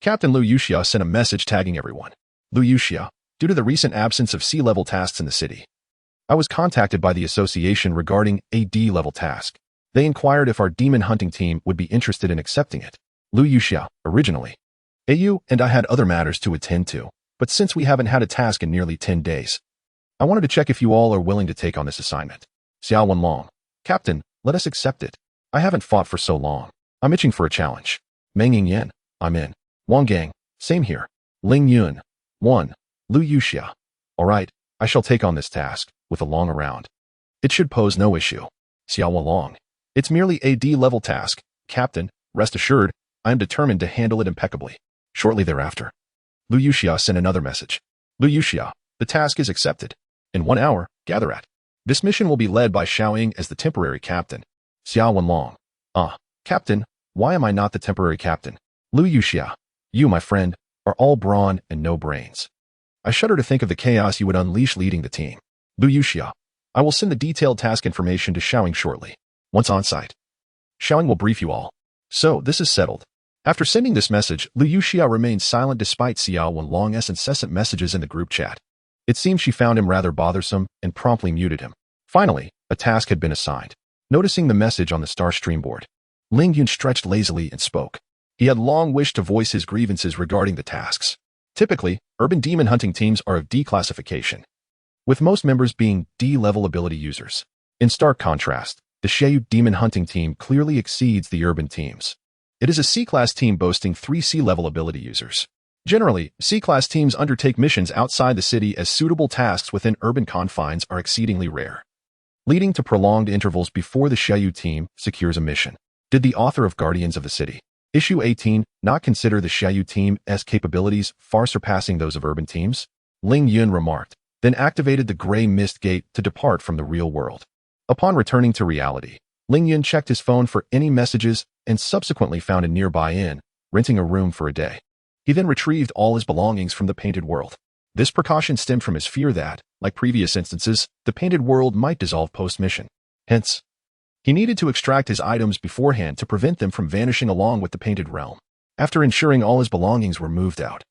Captain Liu Yuxia sent a message tagging everyone. Liu Yuxia, due to the recent absence of C-level tasks in the city, I was contacted by the association regarding a D-level task. They inquired if our demon hunting team would be interested in accepting it. Liu Yuxia, originally. AU and I had other matters to attend to, but since we haven't had a task in nearly 10 days, I wanted to check if you all are willing to take on this assignment. Xiao Wenlong, Captain, let us accept it. I haven't fought for so long. I'm itching for a challenge. Meng Yingyan, I'm in. Wang Gang, same here. Ling Yun, 1. Liu Yuxia. All right, I shall take on this task, with a long around. It should pose no issue. Xiao Wenlong, it's merely a D-level task. Captain, rest assured, I am determined to handle it impeccably. Shortly thereafter, Liu Yuxia sent another message. Liu Yuxia, the task is accepted. In 1 hour, gather at. This mission will be led by Xiaoying as the temporary captain. Xiao Wenlong, Captain, why am I not the temporary captain? Liu Yuxia, you, my friend, are all brawn and no brains. I shudder to think of the chaos you would unleash leading the team. Liu Yuxia, I will send the detailed task information to Xiaoying shortly. Once on site, Xiaoying will brief you all. So, this is settled. After sending this message, Liu Yuxia remained silent despite Xiao Wenlong's incessant messages in the group chat. It seemed she found him rather bothersome and promptly muted him. Finally, a task had been assigned. Noticing the message on the star stream board, Ling Yun stretched lazily and spoke. He had long wished to voice his grievances regarding the tasks. Typically, urban demon hunting teams are of D classification, with most members being D-level ability users. In stark contrast, the Shiyu demon hunting team clearly exceeds the urban teams. It is a C-class team boasting 3 C-level ability users. Generally, C-class teams undertake missions outside the city as suitable tasks within urban confines are exceedingly rare, leading to prolonged intervals before the Shiyu team secures a mission. Did the author of Guardians of the City, Issue 18, not consider the Shiyu team's capabilities far surpassing those of urban teams? Ling Yun remarked, then activated the gray mist gate to depart from the real world. Upon returning to reality, Ling Yun checked his phone for any messages and subsequently found a nearby inn, renting a room for a day. He then retrieved all his belongings from the painted world. This precaution stemmed from his fear that, like previous instances, the painted world might dissolve post-mission. Hence, he needed to extract his items beforehand to prevent them from vanishing along with the painted realm. After ensuring all his belongings were moved out,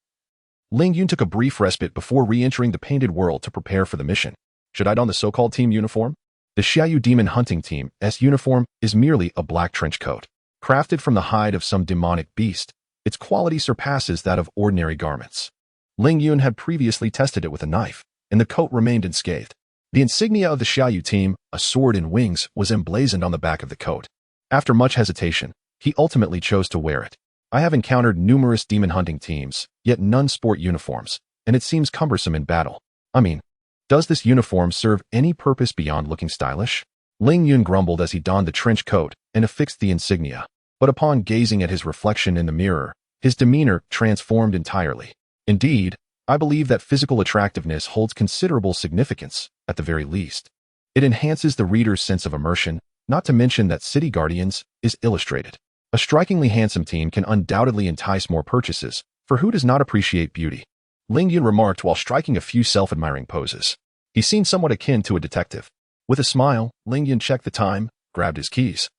Ling Yun took a brief respite before re-entering the painted world to prepare for the mission. Should I don the so-called team uniform? The Xiaoyu Demon Hunting Team's uniform is merely a black trench coat. Crafted from the hide of some demonic beast, its quality surpasses that of ordinary garments. Ling Yun had previously tested it with a knife, and the coat remained unscathed. The insignia of the Xiaoyu team, a sword and wings, was emblazoned on the back of the coat. After much hesitation, he ultimately chose to wear it. I have encountered numerous demon hunting teams, yet none sport uniforms, and it seems cumbersome in battle. I mean, does this uniform serve any purpose beyond looking stylish? Ling Yun grumbled as he donned the trench coat and affixed the insignia. But upon gazing at his reflection in the mirror, his demeanor transformed entirely. Indeed, I believe that physical attractiveness holds considerable significance, at the very least. It enhances the reader's sense of immersion, not to mention that City Guardians is illustrated. A strikingly handsome team can undoubtedly entice more purchases, for who does not appreciate beauty? Ling Yun remarked while striking a few self-admiring poses. He seemed somewhat akin to a detective. With a smile, Ling Yun checked the time, grabbed his keys,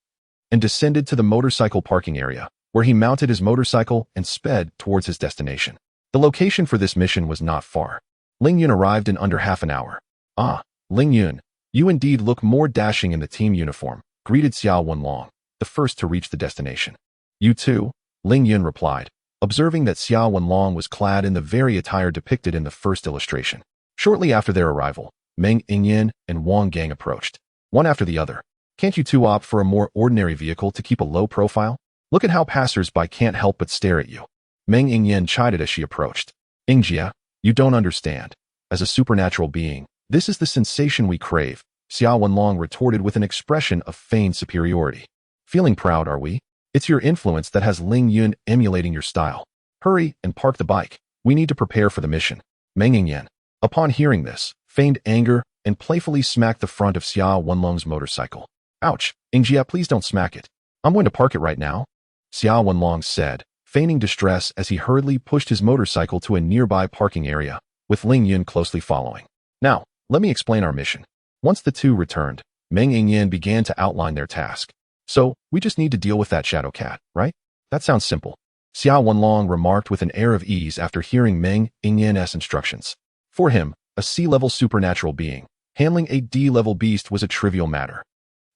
and descended to the motorcycle parking area, where he mounted his motorcycle and sped towards his destination. The location for this mission was not far. Ling Yun arrived in under half an hour. Ah, Ling Yun, you indeed look more dashing in the team uniform, greeted Xiao Wenlong, the first to reach the destination. You too, Ling Yun replied, observing that Xiao Wenlong was clad in the very attire depicted in the first illustration. Shortly after their arrival, Meng Yingyan and Wang Gang approached, one after the other. Can't you two opt for a more ordinary vehicle to keep a low profile? Look at how passers-by can't help but stare at you. Meng Yingyan chided as she approached. Yingjia, you don't understand. As a supernatural being, this is the sensation we crave, Xiao Wenlong retorted with an expression of feigned superiority. Feeling proud, are we? It's your influence that has Ling Yun emulating your style. Hurry and park the bike. We need to prepare for the mission. Meng Yingyan, upon hearing this, feigned anger and playfully smacked the front of Xiao Wenlong's motorcycle. Ouch, Yingjia, please don't smack it. I'm going to park it right now, Xiao Wenlong said, feigning distress as he hurriedly pushed his motorcycle to a nearby parking area, with Ling Yun closely following. Now, let me explain our mission. Once the two returned, Meng Yingyan began to outline their task. So, we just need to deal with that shadow cat, right? That sounds simple, Xiao Wenlong remarked with an air of ease after hearing Meng Yingyan's instructions. For him, a C-level supernatural being, handling a D-level beast was a trivial matter.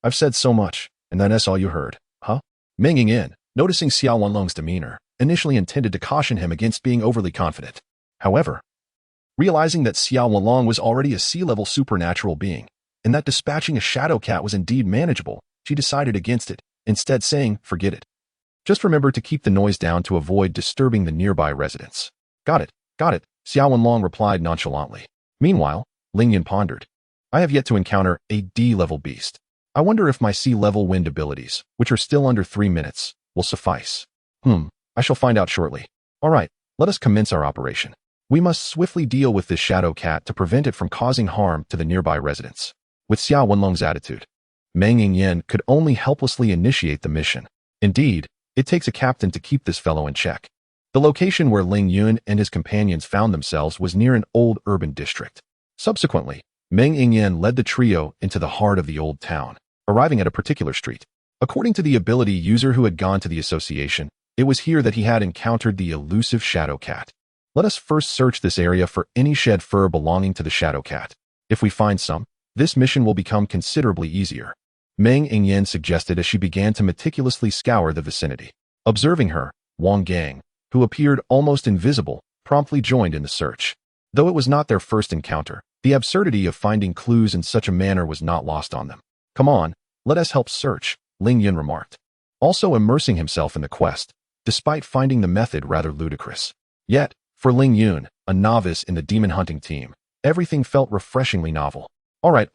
I've said so much, and that's all you heard, huh? Meng Yingyan, noticing Xiao Wenlong's demeanor, initially intended to caution him against being overly confident. However, realizing that Xiao Wenlong was already a C-level supernatural being, and that dispatching a shadow cat was indeed manageable, she decided against it, instead saying, forget it. Just remember to keep the noise down to avoid disturbing the nearby residents. Got it, Xiao Wenlong replied nonchalantly. Meanwhile, Ling Yun pondered. I have yet to encounter a D-level beast. I wonder if my C-level wind abilities, which are still under 3 minutes, will suffice. I shall find out shortly. Alright, let us commence our operation. We must swiftly deal with this shadow cat to prevent it from causing harm to the nearby residents. With Xiao Wenlong's attitude, Meng Yingyan could only helplessly initiate the mission. Indeed, it takes a captain to keep this fellow in check. The location where Ling Yun and his companions found themselves was near an old urban district. Subsequently, Meng Yingyan led the trio into the heart of the old town, arriving at a particular street. According to the ability user who had gone to the association, it was here that he had encountered the elusive shadow cat. Let us first search this area for any shed fur belonging to the shadow cat. If we find some, this mission will become considerably easier, Meng Yingyan suggested as she began to meticulously scour the vicinity. Observing her, Wang Gang, who appeared almost invisible, promptly joined in the search. Though it was not their first encounter, the absurdity of finding clues in such a manner was not lost on them. Come on, let us help search, Ling Yun remarked, also immersing himself in the quest, despite finding the method rather ludicrous. Yet, for Ling Yun, a novice in the demon hunting team, everything felt refreshingly novel. All right,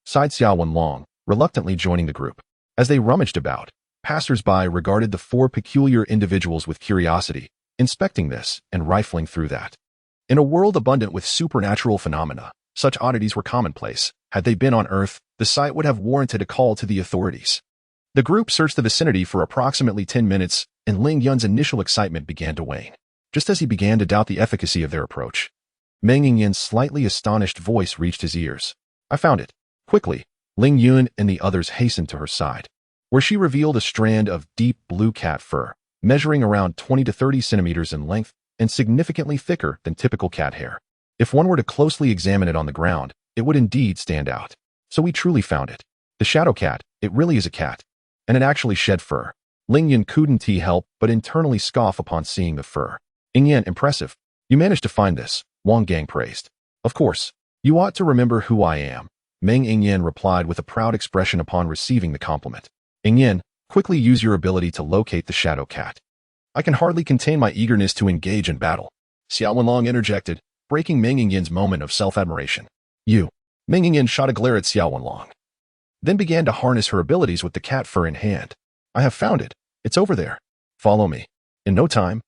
sighed Xiao Wenlong, reluctantly joining the group. As they rummaged about, passers-by regarded the 4 peculiar individuals with curiosity, inspecting this and rifling through that. In a world abundant with supernatural phenomena, such oddities were commonplace. Had they been on Earth, the sight would have warranted a call to the authorities. The group searched the vicinity for approximately 10 minutes, and Ling Yun's initial excitement began to wane. Just as he began to doubt the efficacy of their approach, Meng Yingyan's slightly astonished voice reached his ears. I found it. Quickly, Ling Yun and the others hastened to her side, where she revealed a strand of deep blue cat fur, measuring around 20 to 30 centimeters in length and significantly thicker than typical cat hair. If one were to closely examine it on the ground, it would indeed stand out. So we truly found it. The shadow cat, it really is a cat. And it actually shed fur. Ling Yun couldn't help but internally scoff upon seeing the fur. Ling Yun, impressive. You managed to find this, Wang Gang praised. Of course. You ought to remember who I am. Meng Yingyan replied with a proud expression upon receiving the compliment. Yingyan, quickly use your ability to locate the shadow cat. I can hardly contain my eagerness to engage in battle. Xiao Wenlong interjected, breaking Meng Yingyan's moment of self-admiration. You. Meng Yingyan shot a glare at Xiao Wenlong, then began to harness her abilities with the cat fur in hand. I have found it. It's over there. Follow me. In no time,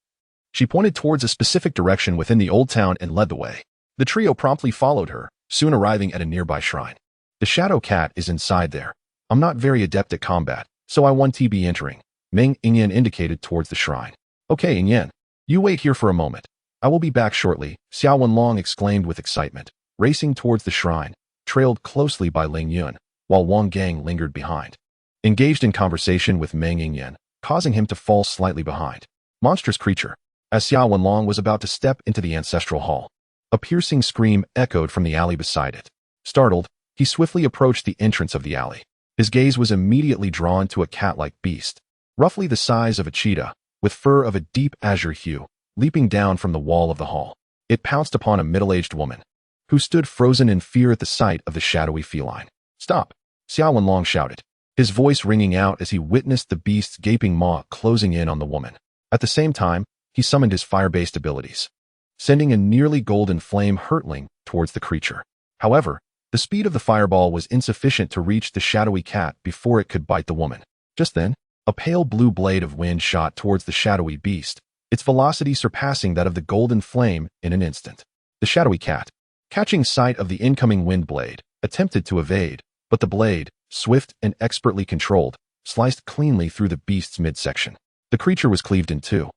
she pointed towards a specific direction within the old town and led the way. The trio promptly followed her, soon arriving at a nearby shrine. The shadow cat is inside there. I'm not very adept at combat, so I want to be entering. Meng Yingyan indicated towards the shrine. Okay, Yingyan. You wait here for a moment. I will be back shortly, Xiao Wenlong exclaimed with excitement, racing towards the shrine, trailed closely by Ling Yun, while Wang Gang lingered behind, engaged in conversation with Meng Yingyan, causing him to fall slightly behind. Monstrous creature. As Xiao Wenlong was about to step into the ancestral hall, a piercing scream echoed from the alley beside it. Startled, he swiftly approached the entrance of the alley. His gaze was immediately drawn to a cat-like beast, roughly the size of a cheetah, with fur of a deep azure hue, leaping down from the wall of the hall. It pounced upon a middle-aged woman, who stood frozen in fear at the sight of the shadowy feline. Stop! Xiao Wenlong shouted, his voice ringing out as he witnessed the beast's gaping maw closing in on the woman. At the same time, he summoned his fire-based abilities, sending a nearly golden flame hurtling towards the creature. However, the speed of the fireball was insufficient to reach the shadowy cat before it could bite the woman. Just then, a pale blue blade of wind shot towards the shadowy beast, its velocity surpassing that of the golden flame in an instant. The shadowy cat, catching sight of the incoming wind blade, attempted to evade, but the blade, swift and expertly controlled, sliced cleanly through the beast's midsection. The creature was cleaved in two,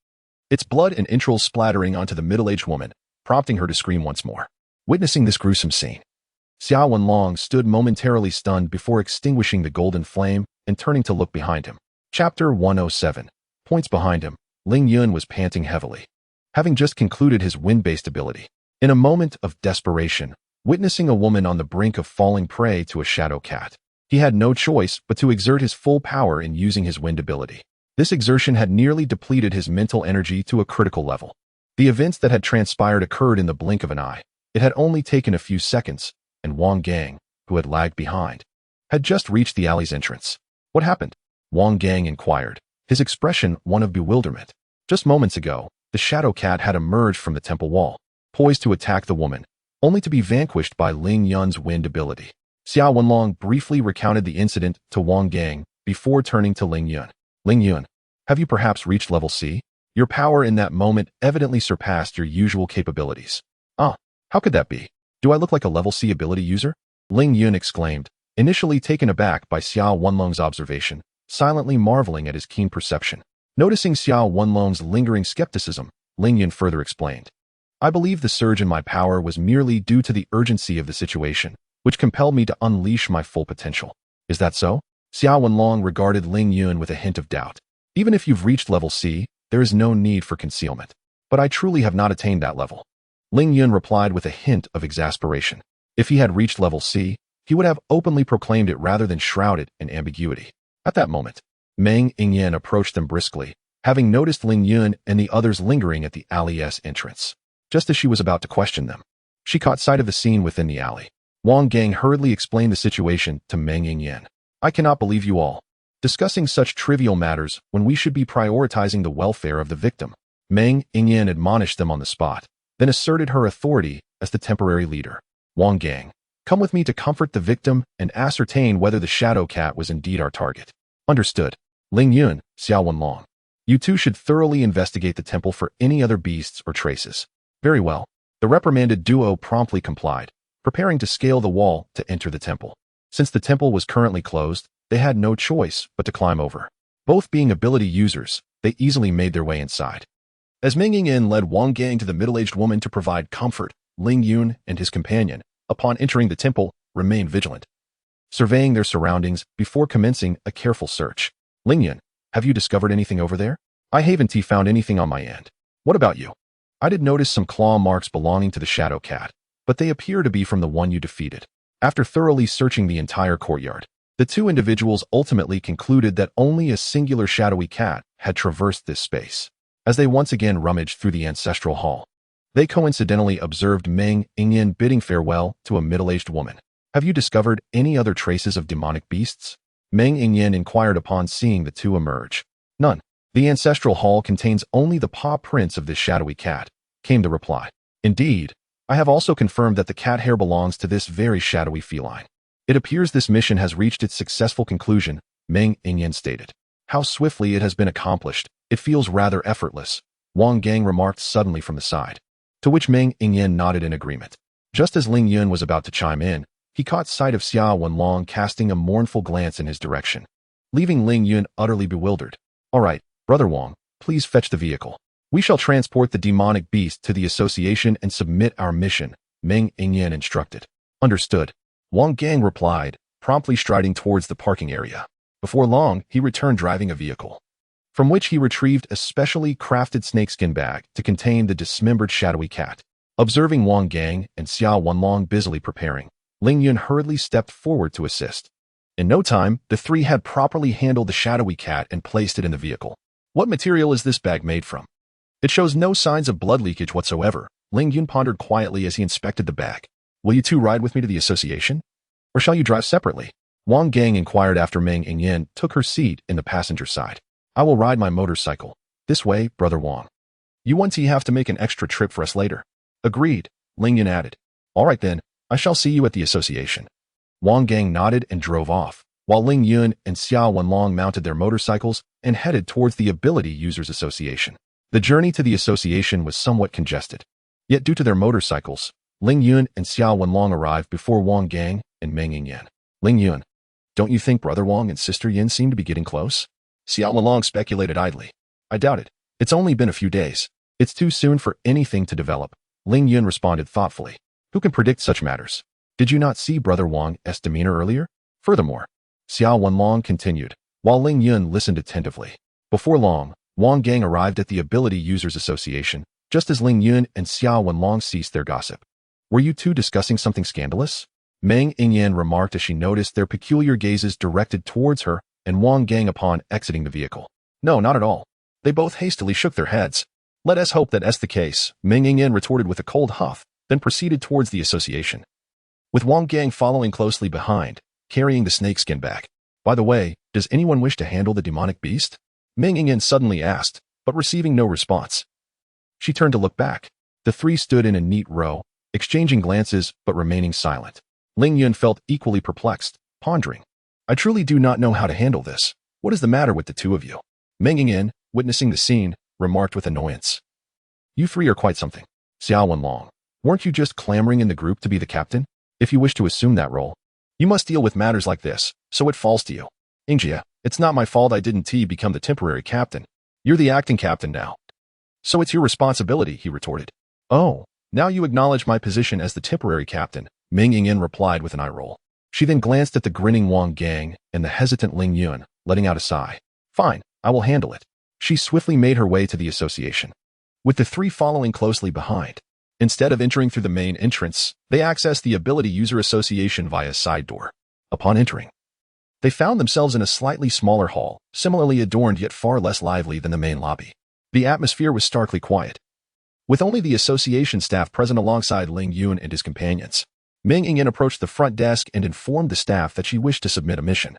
its blood and entrails splattering onto the middle-aged woman, prompting her to scream once more. Witnessing this gruesome scene, Xiao Wenlong stood momentarily stunned before extinguishing the golden flame and turning to look behind him. Chapter 107. Points behind him, Ling Yun was panting heavily, having just concluded his wind-based ability. In a moment of desperation, witnessing a woman on the brink of falling prey to a shadow cat, he had no choice but to exert his full power in using his wind ability. This exertion had nearly depleted his mental energy to a critical level. The events that had transpired occurred in the blink of an eye. It had only taken a few seconds, and Wang Gang, who had lagged behind, had just reached the alley's entrance. What happened? Wang Gang inquired, his expression one of bewilderment. Just moments ago, the shadow cat had emerged from the temple wall, poised to attack the woman, only to be vanquished by Ling Yun's wind ability. Xiao Wenlong briefly recounted the incident to Wang Gang before turning to Ling Yun. Ling Yun, have you perhaps reached level C? Your power in that moment evidently surpassed your usual capabilities. Ah, how could that be? Do I look like a level C ability user? Ling Yun exclaimed, initially taken aback by Xiao Wenlong's observation, silently marveling at his keen perception. Noticing Xiao Wenlong's lingering skepticism, Ling Yun further explained. I believe the surge in my power was merely due to the urgency of the situation, which compelled me to unleash my full potential. Is that so? Xiao Wenlong regarded Ling Yun with a hint of doubt. Even if you've reached level C, there is no need for concealment. But I truly have not attained that level. Ling Yun replied with a hint of exasperation. If he had reached level C, he would have openly proclaimed it rather than shrouded in ambiguity. At that moment, Meng Yingyan approached them briskly, having noticed Ling Yun and the others lingering at the alley's entrance. Just as she was about to question them, she caught sight of the scene within the alley. Wang Gang hurriedly explained the situation to Meng Yingyan. I cannot believe you all discussing such trivial matters when we should be prioritizing the welfare of the victim. Meng Yingyan admonished them on the spot, then asserted her authority as the temporary leader. Wang Gang, come with me to comfort the victim and ascertain whether the shadow cat was indeed our target. Understood. Ling Yun, Xiao Wenlong. You two should thoroughly investigate the temple for any other beasts or traces. Very well. The reprimanded duo promptly complied, preparing to scale the wall to enter the temple. Since the temple was currently closed, they had no choice but to climb over. Both being ability users, they easily made their way inside. As Meng Yingyan led Wang Gang to the middle-aged woman to provide comfort, Ling Yun and his companion, upon entering the temple, remained vigilant, surveying their surroundings before commencing a careful search. Ling Yun, have you discovered anything over there? I haven't found anything on my end. What about you? I did notice some claw marks belonging to the shadow cat, but they appear to be from the one you defeated. After thoroughly searching the entire courtyard, the two individuals ultimately concluded that only a singular shadowy cat had traversed this space. As they once again rummaged through the ancestral hall, they coincidentally observed Meng Yin bidding farewell to a middle-aged woman. "Have you discovered any other traces of demonic beasts?" Meng Yin inquired upon seeing the two emerge. "None. The ancestral hall contains only the paw prints of this shadowy cat," came the reply. "Indeed, I have also confirmed that the cat hair belongs to this very shadowy feline. It appears this mission has reached its successful conclusion," Meng Yin stated. "How swiftly it has been accomplished. It feels rather effortless," Wang Gang remarked suddenly from the side, to which Meng Yin nodded in agreement. Just as Ling Yun was about to chime in, he caught sight of Xia Wenlong casting a mournful glance in his direction, leaving Ling Yun utterly bewildered. "All right, Brother Wang, please fetch the vehicle. We shall transport the demonic beast to the association and submit our mission," Meng Yin instructed. "Understood," Wang Gang replied, promptly striding towards the parking area. Before long, he returned driving a vehicle, from which he retrieved a specially crafted snakeskin bag to contain the dismembered shadowy cat. Observing Wang Gang and Xia Wenlong busily preparing, Ling Yun hurriedly stepped forward to assist. In no time, the three had properly handled the shadowy cat and placed it in the vehicle. "What material is this bag made from? It shows no signs of blood leakage whatsoever," Ling Yun pondered quietly as he inspected the bag. "Will you two ride with me to the association? Or shall you drive separately?" Wang Gang inquired after Meng Yin took her seat in the passenger side. "I will ride my motorcycle. This way, Brother Wang. You won't have to make an extra trip for us later." "Agreed," Ling Yun added. "All right then, I shall see you at the association." Wang Gang nodded and drove off, while Ling Yun and Xia Wenlong mounted their motorcycles and headed towards the Ability Users Association. The journey to the association was somewhat congested. Yet due to their motorcycles, Ling Yun and Xia Wenlong arrived before Wang Gang and Meng Yin. "Ling Yun, don't you think Brother Wang and Sister Yin seem to be getting close?" Xia Wenlong speculated idly. "I doubt it. It's only been a few days. It's too soon for anything to develop," Ling Yun responded thoughtfully. "Who can predict such matters? Did you not see Brother Wang's demeanor earlier? Furthermore," Xia Wenlong continued, while Ling Yun listened attentively. Before long, Wang Gang arrived at the Ability Users Association, just as Ling Yun and Xia Wenlong ceased their gossip. "Were you two discussing something scandalous?" Meng Yin remarked as she noticed their peculiar gazes directed towards her and Wang Gang upon exiting the vehicle. "No, not at all." They both hastily shook their heads. "Let us hope that's the case," Meng Yin retorted with a cold huff, then proceeded towards the association, with Wang Gang following closely behind, carrying the snakeskin bag. "By the way, does anyone wish to handle the demonic beast?" Meng Yin suddenly asked, but receiving no response. She turned to look back. The three stood in a neat row, exchanging glances but remaining silent. Ling Yun felt equally perplexed, pondering. "I truly do not know how to handle this. What is the matter with the two of you?" Meng Yin, witnessing the scene, remarked with annoyance. "You three are quite something. Xia Wenlong, weren't you just clamoring in the group to be the captain? If you wish to assume that role, you must deal with matters like this, so it falls to you." "Ingjia, it's not my fault I didn't become the temporary captain. You're the acting captain now, so it's your responsibility," he retorted. "Oh, now you acknowledge my position as the temporary captain," Meng Yin replied with an eye roll. She then glanced at the grinning Wang Gang and the hesitant Ling Yun, letting out a sigh. "Fine, I will handle it." She swiftly made her way to the association, with the three following closely behind. Instead of entering through the main entrance, they accessed the Ability User Association via a side door. Upon entering, they found themselves in a slightly smaller hall, similarly adorned yet far less lively than the main lobby. The atmosphere was starkly quiet, with only the association staff present alongside Ling Yun and his companions. Meng Yin approached the front desk and informed the staff that she wished to submit a mission,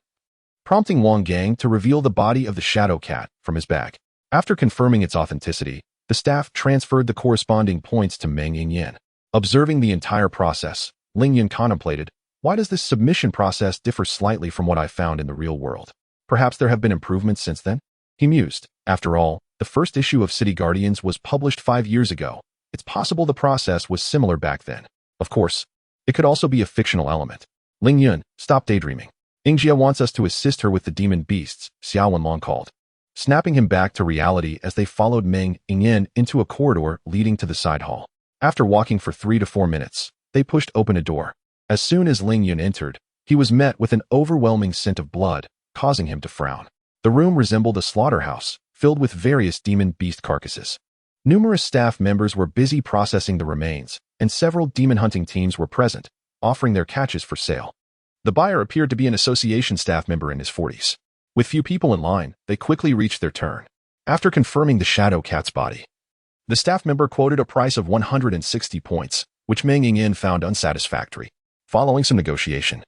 prompting Wang Gang to reveal the body of the shadow cat from his bag. After confirming its authenticity, the staff transferred the corresponding points to Meng Yin. Observing the entire process, Ling Yun contemplated, "Why does this submission process differ slightly from what I found in the real world? Perhaps there have been improvements since then?" He mused. After all, the first issue of City Guardians was published 5 years ago. It's possible the process was similar back then. Of course, it could also be a fictional element. "Ling Yun, stop daydreaming. Ingjia wants us to assist her with the demon beasts," Xia Wenlong called, snapping him back to reality as they followed Meng Yin into a corridor leading to the side hall. After walking for 3 to 4 minutes, they pushed open a door. As soon as Ling Yun entered, he was met with an overwhelming scent of blood, causing him to frown. The room resembled a slaughterhouse, filled with various demon beast carcasses. Numerous staff members were busy processing the remains, and several demon hunting teams were present, offering their catches for sale. The buyer appeared to be an association staff member in his 40s. With few people in line, they quickly reached their turn. After confirming the shadow cat's body, the staff member quoted a price of 160 points, which Ling Yun found unsatisfactory. Following some negotiation,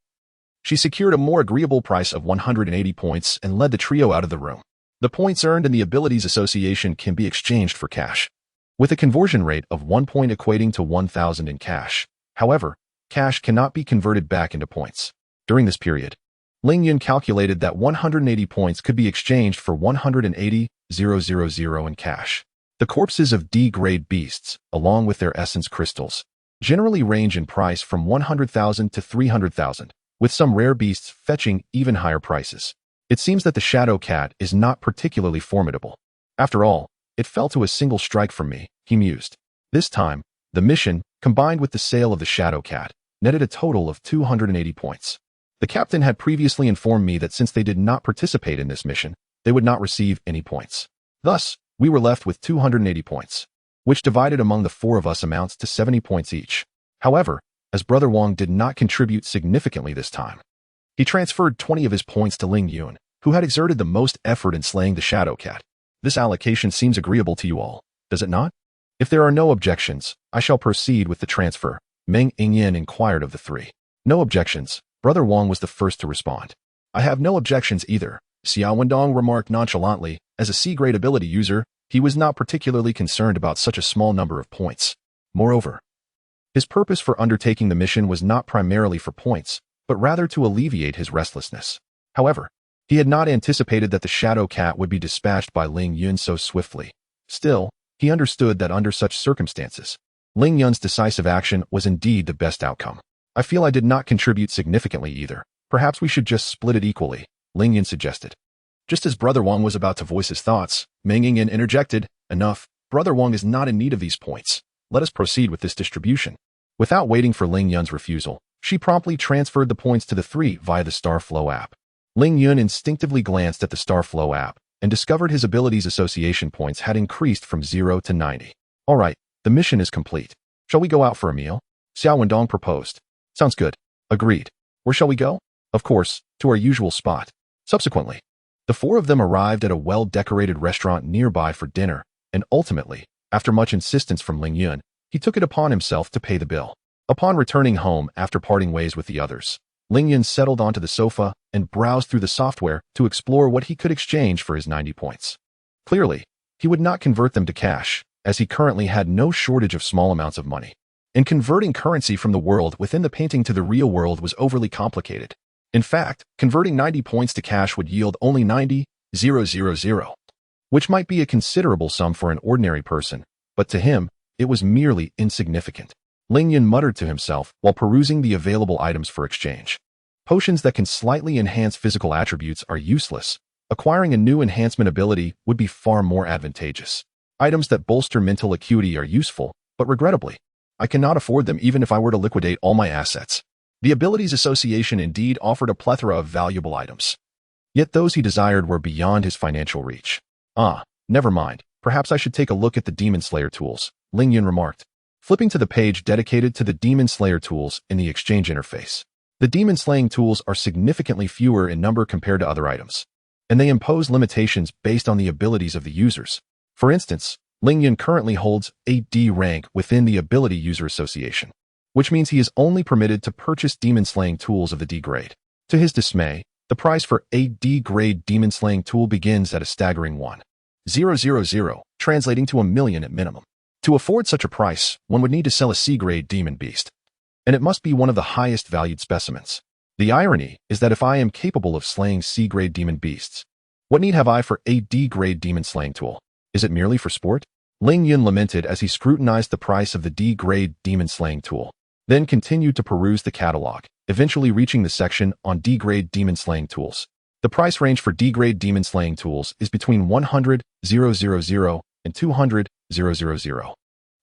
she secured a more agreeable price of 180 points and led the trio out of the room. The points earned in the abilities association can be exchanged for cash, with a conversion rate of 1 point equating to 1,000 in cash. However, cash cannot be converted back into points. During this period, Ling Yun calculated that 180 points could be exchanged for 180,000 in cash. The corpses of D-grade beasts, along with their essence crystals, generally range in price from 100,000 to 300,000, with some rare beasts fetching even higher prices. It seems that the shadow cat is not particularly formidable. After all, it fell to a single strike from me, he mused. This time, the mission, combined with the sale of the shadow cat, netted a total of 280 points. The captain had previously informed me that since they did not participate in this mission, they would not receive any points. Thus, we were left with 280 points, which divided among the four of us amounts to 70 points each. However, as Brother Wang did not contribute significantly this time, he transferred 20 of his points to Ling Yun, who had exerted the most effort in slaying the shadow cat. This allocation seems agreeable to you all, does it not? If there are no objections, I shall proceed with the transfer, Ling Yun inquired of the three. No objections. Brother Wang was the first to respond. I have no objections either, Xiao Wendong remarked nonchalantly. As a C-grade ability user, he was not particularly concerned about such a small number of points. Moreover, his purpose for undertaking the mission was not primarily for points, but rather to alleviate his restlessness. However, he had not anticipated that the shadow cat would be dispatched by Ling Yun so swiftly. Still, he understood that under such circumstances, Ling Yun's decisive action was indeed the best outcome. I feel I did not contribute significantly either. Perhaps we should just split it equally, Ling Yun suggested. Just as Brother Wang was about to voice his thoughts, Ling Yun interjected, Enough, Brother Wang is not in need of these points. Let us proceed with this distribution. Without waiting for Ling Yun's refusal, she promptly transferred the points to the three via the Starflow app. Ling Yun instinctively glanced at the Starflow app and discovered his abilities association points had increased from 0 to 90. All right, the mission is complete. Shall we go out for a meal? Xiao Wendong proposed. Sounds good. Agreed. Where shall we go? Of course, to our usual spot. Subsequently, the four of them arrived at a well-decorated restaurant nearby for dinner, and ultimately, after much insistence from Ling Yun, he took it upon himself to pay the bill. Upon returning home after parting ways with the others, Ling Yun settled onto the sofa and browsed through the software to explore what he could exchange for his 90 points. Clearly, he would not convert them to cash, as he currently had no shortage of small amounts of money. And converting currency from the world within the painting to the real world was overly complicated. In fact, converting 90 points to cash would yield only 90,000, which might be a considerable sum for an ordinary person, but to him, it was merely insignificant. Ling Yun muttered to himself while perusing the available items for exchange. Potions that can slightly enhance physical attributes are useless. Acquiring a new enhancement ability would be far more advantageous. Items that bolster mental acuity are useful, but regrettably, I cannot afford them even if I were to liquidate all my assets. The Abilities Association indeed offered a plethora of valuable items. Yet those he desired were beyond his financial reach. Never mind. Perhaps I should take a look at the Demon Slayer tools, Ling Yun remarked, flipping to the page dedicated to the Demon Slayer tools in the exchange interface. The demon slaying tools are significantly fewer in number compared to other items, and they impose limitations based on the abilities of the users. For instance, Ling Yun currently holds a D rank within the Ability User Association, which means he is only permitted to purchase demon-slaying tools of the D grade. To his dismay, the price for a D-grade demon-slaying tool begins at a staggering 1,000, translating to 1,000,000 at minimum. To afford such a price, one would need to sell a C-grade demon beast, and it must be one of the highest valued specimens. The irony is that if I am capable of slaying C-grade demon beasts, what need have I for a D-grade demon-slaying tool? Is it merely for sport? Ling Yun lamented as he scrutinized the price of the D-grade demon-slaying tool, then continued to peruse the catalog, eventually reaching the section on D-grade demon-slaying tools. The price range for D-grade demon-slaying tools is between 100,000 and 200,000,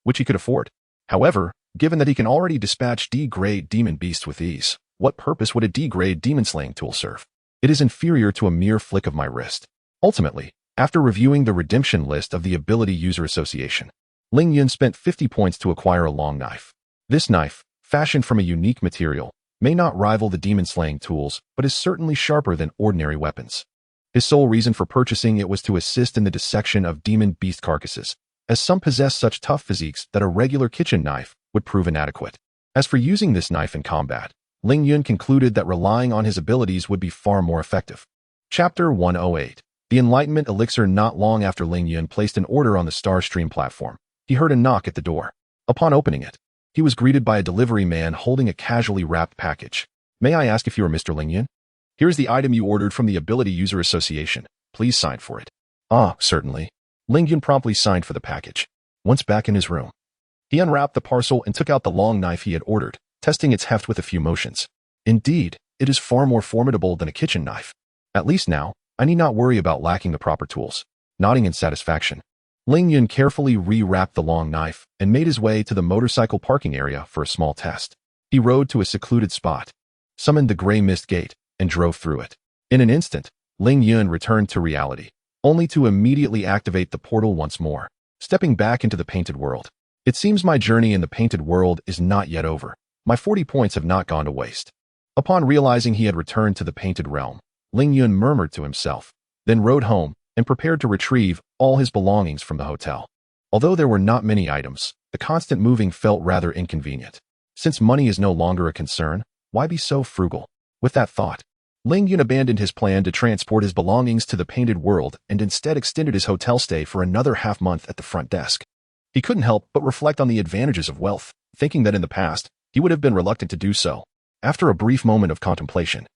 which he could afford. However, given that he can already dispatch D-grade demon beasts with ease, what purpose would a D-grade demon-slaying tool serve? It is inferior to a mere flick of my wrist. Ultimately, after reviewing the redemption list of the Ability User Association, Ling Yun spent 50 points to acquire a long knife. This knife, fashioned from a unique material, may not rival the demon-slaying tools, but is certainly sharper than ordinary weapons. His sole reason for purchasing it was to assist in the dissection of demon beast carcasses, as some possess such tough physiques that a regular kitchen knife would prove inadequate. As for using this knife in combat, Ling Yun concluded that relying on his abilities would be far more effective. Chapter 108. The Enlightenment Elixir. Not long after Ling Yun placed an order on the Starstream platform, he heard a knock at the door. Upon opening it, he was greeted by a delivery man holding a casually wrapped package. "May I ask if you are Mr. Ling Yun? Here's the item you ordered from the Ability User Association. Please sign for it." "Ah, certainly." Ling Yun promptly signed for the package. Once back in his room, he unwrapped the parcel and took out the long knife he had ordered, testing its heft with a few motions. Indeed, it is far more formidable than a kitchen knife. At least now, I need not worry about lacking the proper tools. Nodding in satisfaction, Ling Yun carefully re-wrapped the long knife and made his way to the motorcycle parking area for a small test. He rode to a secluded spot, summoned the gray mist gate, and drove through it. In an instant, Ling Yun returned to reality, only to immediately activate the portal once more, stepping back into the painted world. It seems my journey in the painted world is not yet over. My 40 points have not gone to waste. Upon realizing he had returned to the painted realm, Ling Yun murmured to himself, then rode home and prepared to retrieve all his belongings from the hotel. Although there were not many items, the constant moving felt rather inconvenient. Since money is no longer a concern, why be so frugal? With that thought, Ling Yun abandoned his plan to transport his belongings to the painted world and instead extended his hotel stay for another half-month at the front desk. He couldn't help but reflect on the advantages of wealth, thinking that in the past, he would have been reluctant to do so. After a brief moment of contemplation,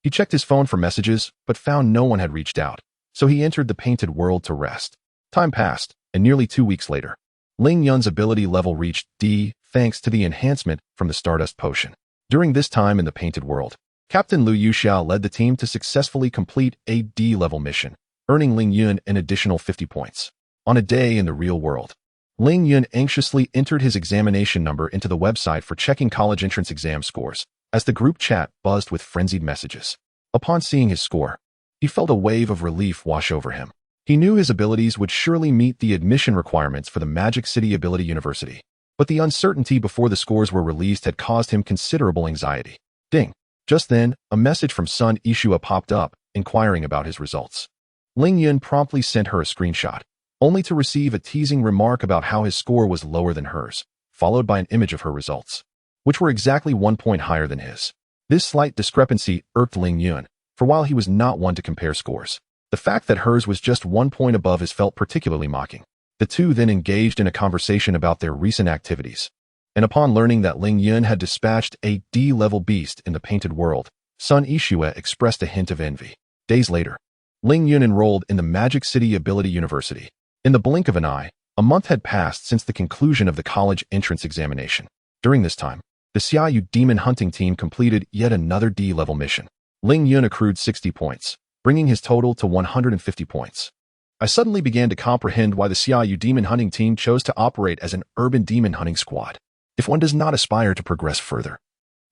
he checked his phone for messages, but found no one had reached out, so he entered the painted world to rest. Time passed, and nearly 2 weeks later, Ling Yun's ability level reached D, thanks to the enhancement from the Stardust Potion. During this time in the painted world, Captain Liu Yuxiao led the team to successfully complete a D-level mission, earning Ling Yun an additional 50 points. On a day in the real world, Ling Yun anxiously entered his examination number into the website for checking college entrance exam scores, as the group chat buzzed with frenzied messages. Upon seeing his score, he felt a wave of relief wash over him. He knew his abilities would surely meet the admission requirements for the Magic City Ability University, but the uncertainty before the scores were released had caused him considerable anxiety. Ding! Just then, a message from Sun Ishua popped up, inquiring about his results. Ling Yun promptly sent her a screenshot, only to receive a teasing remark about how his score was lower than hers, followed by an image of her results, which were exactly 1 point higher than his. This slight discrepancy irked Ling Yun, for while he was not one to compare scores, the fact that hers was just 1 point above his felt particularly mocking. The two then engaged in a conversation about their recent activities, and upon learning that Ling Yun had dispatched a D-level beast in the painted world, Sun Ishua expressed a hint of envy. Days later, Ling Yun enrolled in the Magic City Ability University. In the blink of an eye, a month had passed since the conclusion of the college entrance examination. During this time, the Xiaoyu Demon Hunting Team completed yet another D-level mission. Ling Yun accrued 60 points, bringing his total to 150 points. I suddenly began to comprehend why the Xiaoyu Demon Hunting Team chose to operate as an urban demon hunting squad. If one does not aspire to progress further,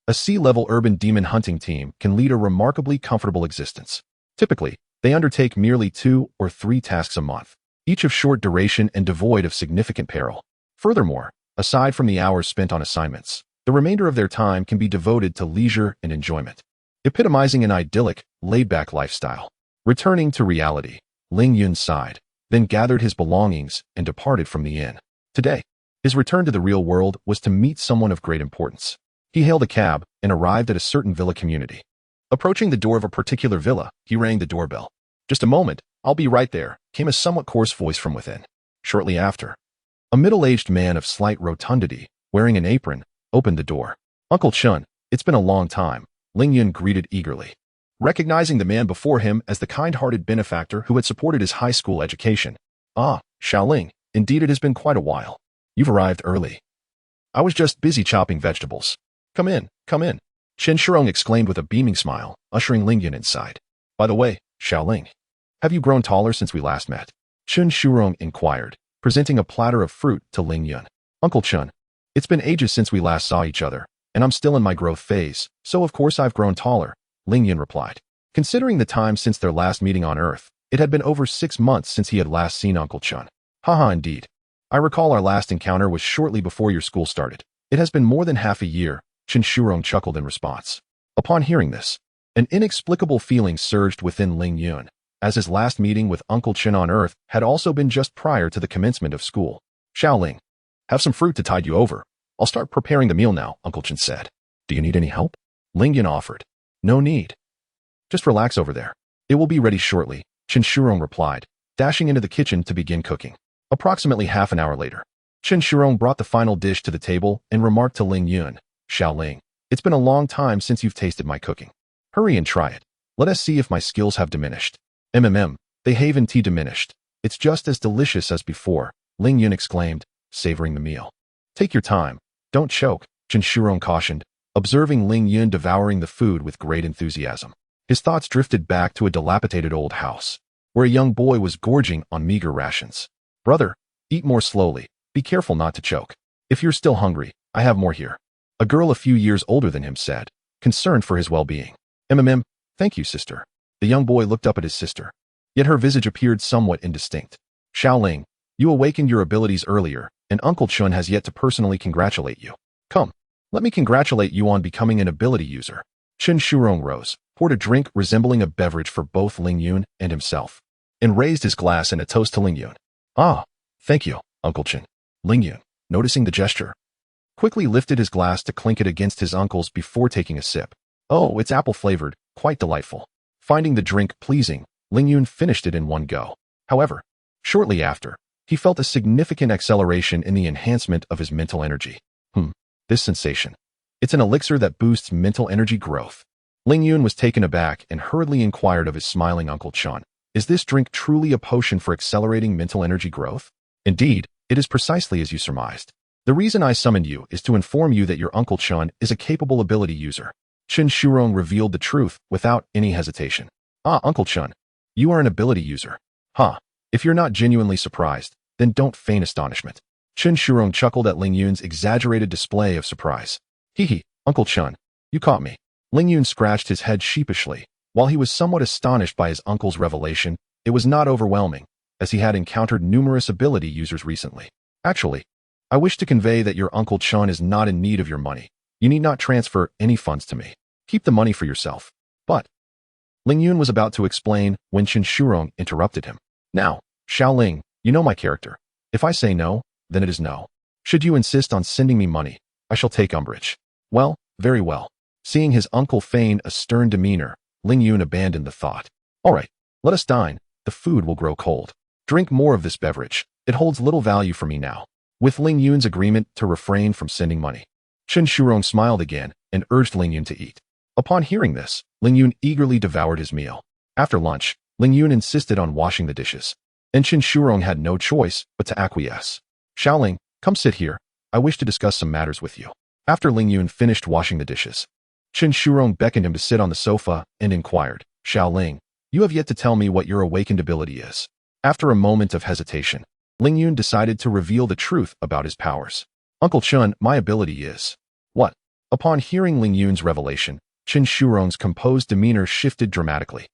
a C-level urban demon hunting team can lead a remarkably comfortable existence. Typically, they undertake merely 2 or 3 tasks a month, each of short duration and devoid of significant peril. Furthermore, aside from the hours spent on assignments, the remainder of their time can be devoted to leisure and enjoyment, epitomizing an idyllic, laid-back lifestyle. Returning to reality, Ling Yun sighed, then gathered his belongings and departed from the inn. Today, his return to the real world was to meet someone of great importance. He hailed a cab and arrived at a certain villa community. Approaching the door of a particular villa, he rang the doorbell. "Just a moment, I'll be right there," came a somewhat coarse voice from within. Shortly after, a middle-aged man of slight rotundity, wearing an apron, opened the door. "Uncle Chun, it's been a long time," Ling Yun greeted eagerly. Recognizing the man before him as the kind-hearted benefactor who had supported his high school education. "Ah, Xiaoling, indeed it has been quite a while. You've arrived early. I was just busy chopping vegetables." Come in, Chen Shurong exclaimed with a beaming smile, ushering Ling Yun inside. "By the way, Xiaoling, have you grown taller since we last met?" Chen Shurong inquired, presenting a platter of fruit to Ling Yun. "Uncle Chun, it's been ages since we last saw each other, and I'm still in my growth phase, so of course I've grown taller," Ling Yun replied. Considering the time since their last meeting on Earth, it had been over 6 months since he had last seen Uncle Chun. "Haha, indeed. I recall our last encounter was shortly before your school started. It has been more than half a year, Chen Shurong chuckled in response. Upon hearing this, an inexplicable feeling surged within Ling Yun, as his last meeting with Uncle Chen on Earth had also been just prior to the commencement of school. Xiaoling, have some fruit to tide you over. I'll start preparing the meal now, Uncle Chen said. Do you need any help? Ling Yun offered. No need. Just relax over there. It will be ready shortly, Chen Shurong replied, dashing into the kitchen to begin cooking. Approximately half an hour later, Chen Shurong brought the final dish to the table and remarked to Ling Yun, Xiaoling, it's been a long time since you've tasted my cooking. Hurry and try it. Let us see if my skills have diminished. They haven't diminished. It's just as delicious as before, Ling Yun exclaimed, savoring the meal. Take your time. Don't choke, Chen Shurong cautioned, observing Ling Yun devouring the food with great enthusiasm. His thoughts drifted back to a dilapidated old house, where a young boy was gorging on meager rations. Brother, eat more slowly. Be careful not to choke. If you're still hungry, I have more here. A girl a few years older than him said, concerned for his well-being. Thank you, sister. The young boy looked up at his sister, yet her visage appeared somewhat indistinct. Xiaoling, you awakened your abilities earlier, and Uncle Chun has yet to personally congratulate you. Come, let me congratulate you on becoming an ability user. Chen Shurong rose, poured a drink resembling a beverage for both Ling Yun and himself, and raised his glass in a toast to Ling Yun. Ah, thank you, Uncle Chen. Ling Yun, noticing the gesture, quickly lifted his glass to clink it against his uncle's before taking a sip. Oh, it's apple-flavored, quite delightful. Finding the drink pleasing, Ling Yun finished it in one go. However, shortly after, he felt a significant acceleration in the enhancement of his mental energy. This sensation. It's an elixir that boosts mental energy growth. Ling Yun was taken aback and hurriedly inquired of his smiling Uncle Chun, is this drink truly a potion for accelerating mental energy growth? Indeed, it is precisely as you surmised. The reason I summoned you is to inform you that your Uncle Chun is a capable ability user. Chen Shurong revealed the truth without any hesitation. Ah, Uncle Chun, you are an ability user. If you're not genuinely surprised, then don't feign astonishment. Chen Shurong chuckled at Ling Yun's exaggerated display of surprise. Uncle Chun, you caught me. Ling Yun scratched his head sheepishly. While he was somewhat astonished by his uncle's revelation, it was not overwhelming, as he had encountered numerous ability users recently. Actually, I wish to convey that your Uncle Chun is not in need of your money. You need not transfer any funds to me. Keep the money for yourself. But Ling Yun was about to explain when Chen Shurong interrupted him. Now, Xiaoling, you know my character. If I say no, then it is no. Should you insist on sending me money, I shall take umbrage. Well, very well. Seeing his uncle feign a stern demeanor, Ling Yun abandoned the thought. All right, let us dine. The food will grow cold. Drink more of this beverage. It holds little value for me now. With Ling Yun's agreement to refrain from sending money, Chen Shurong smiled again and urged Ling Yun to eat. Upon hearing this, Ling Yun eagerly devoured his meal. After lunch, Ling Yun insisted on washing the dishes, and Chen Shurong had no choice but to acquiesce. Xiaoling, come sit here. I wish to discuss some matters with you. After Ling Yun finished washing the dishes, Chen Shurong beckoned him to sit on the sofa and inquired, Xiaoling, you have yet to tell me what your awakened ability is. After a moment of hesitation, Ling Yun decided to reveal the truth about his powers. Uncle Chun, my ability is... What? Upon hearing Ling Yun's revelation, Chen Shurong's composed demeanor shifted dramatically.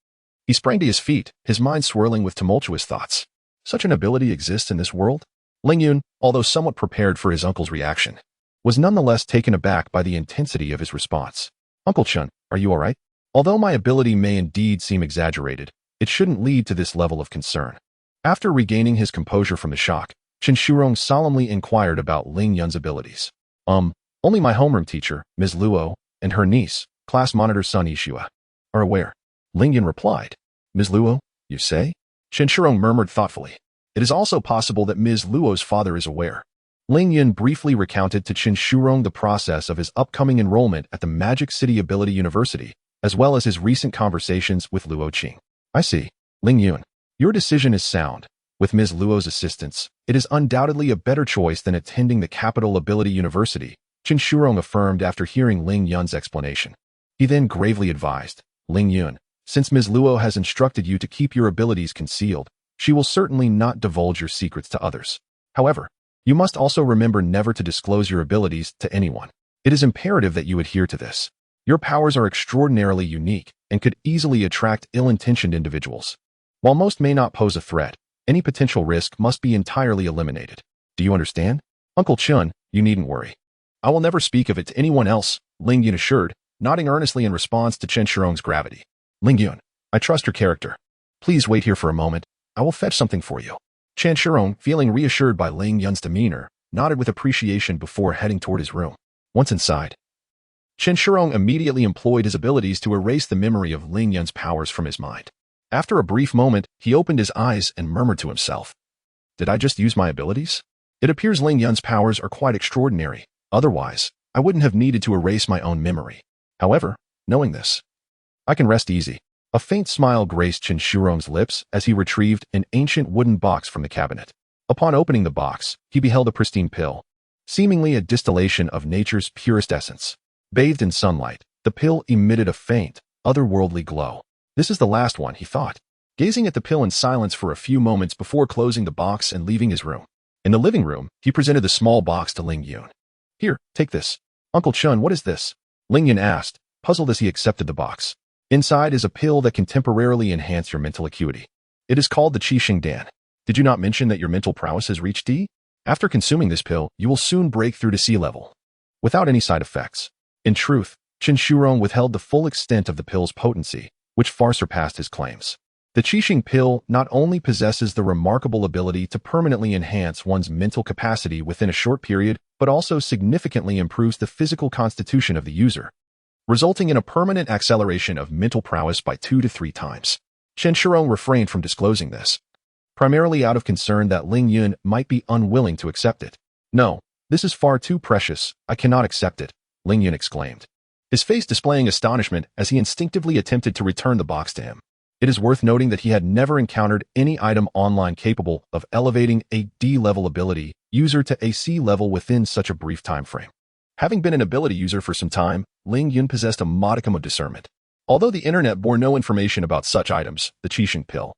He sprang to his feet, his mind swirling with tumultuous thoughts. Such an ability exists in this world? Ling Yun, although somewhat prepared for his uncle's reaction, was nonetheless taken aback by the intensity of his response. Uncle Chun, are you all right? Although my ability may indeed seem exaggerated, it shouldn't lead to this level of concern. After regaining his composure from the shock, Chen Shurong solemnly inquired about Ling Yun's abilities. Only my homeroom teacher, Ms. Luo, and her niece, class monitor Sun Yishua, are aware. Ling Yun replied. Ms. Luo, you say? Chen Shurong murmured thoughtfully. It is also possible that Ms. Luo's father is aware. Ling Yun briefly recounted to Chen Shurong the process of his upcoming enrollment at the Magic City Ability University, as well as his recent conversations with Luo Qing. I see. Ling Yun, your decision is sound. With Ms. Luo's assistance, it is undoubtedly a better choice than attending the Capital Ability University, Chen Shurong affirmed after hearing Ling Yun's explanation. He then gravely advised, Ling Yun, since Ms. Luo has instructed you to keep your abilities concealed, she will certainly not divulge your secrets to others. However, you must also remember never to disclose your abilities to anyone. It is imperative that you adhere to this. Your powers are extraordinarily unique and could easily attract ill-intentioned individuals. While most may not pose a threat, any potential risk must be entirely eliminated. Do you understand? Uncle Chun, you needn't worry. I will never speak of it to anyone else, Ling Yun assured, nodding earnestly in response to Chen Shirong's gravity. Ling Yun, I trust your character. Please wait here for a moment. I will fetch something for you. Chen Shirong, feeling reassured by Ling Yun's demeanor, nodded with appreciation before heading toward his room. Once inside, Chen Shirong immediately employed his abilities to erase the memory of Ling Yun's powers from his mind. After a brief moment, he opened his eyes and murmured to himself, "Did I just use my abilities? It appears Ling Yun's powers are quite extraordinary. Otherwise, I wouldn't have needed to erase my own memory. However, knowing this, I can rest easy." A faint smile graced Chen Shirong's lips as he retrieved an ancient wooden box from the cabinet. Upon opening the box, he beheld a pristine pill, seemingly a distillation of nature's purest essence. Bathed in sunlight, the pill emitted a faint, otherworldly glow. This is the last one, he thought, gazing at the pill in silence for a few moments before closing the box and leaving his room. In the living room, he presented the small box to Ling Yun. "Here, take this." "Uncle Chun, what is this?" Ling Yun asked, puzzled as he accepted the box. "Inside is a pill that can temporarily enhance your mental acuity. It is called the Qixing Dan. Did you not mention that your mental prowess has reached D? After consuming this pill, you will soon break through to C level, without any side effects." In truth, Chen Shirong withheld the full extent of the pill's potency, which far surpassed his claims. The Qixing pill not only possesses the remarkable ability to permanently enhance one's mental capacity within a short period, but also significantly improves the physical constitution of the user, resulting in a permanent acceleration of mental prowess by 2 to 3 times. Chen Shirong refrained from disclosing this, primarily out of concern that Ling Yun might be unwilling to accept it. "No, this is far too precious. I cannot accept it," Ling Yun exclaimed, his face displaying astonishment as he instinctively attempted to return the box to him. It is worth noting that he had never encountered any item online capable of elevating a D-level ability user to a C level within such a brief time frame. Having been an ability user for some time, Ling Yun possessed a modicum of discernment. Although the internet bore no information about such items, the Qixing pill,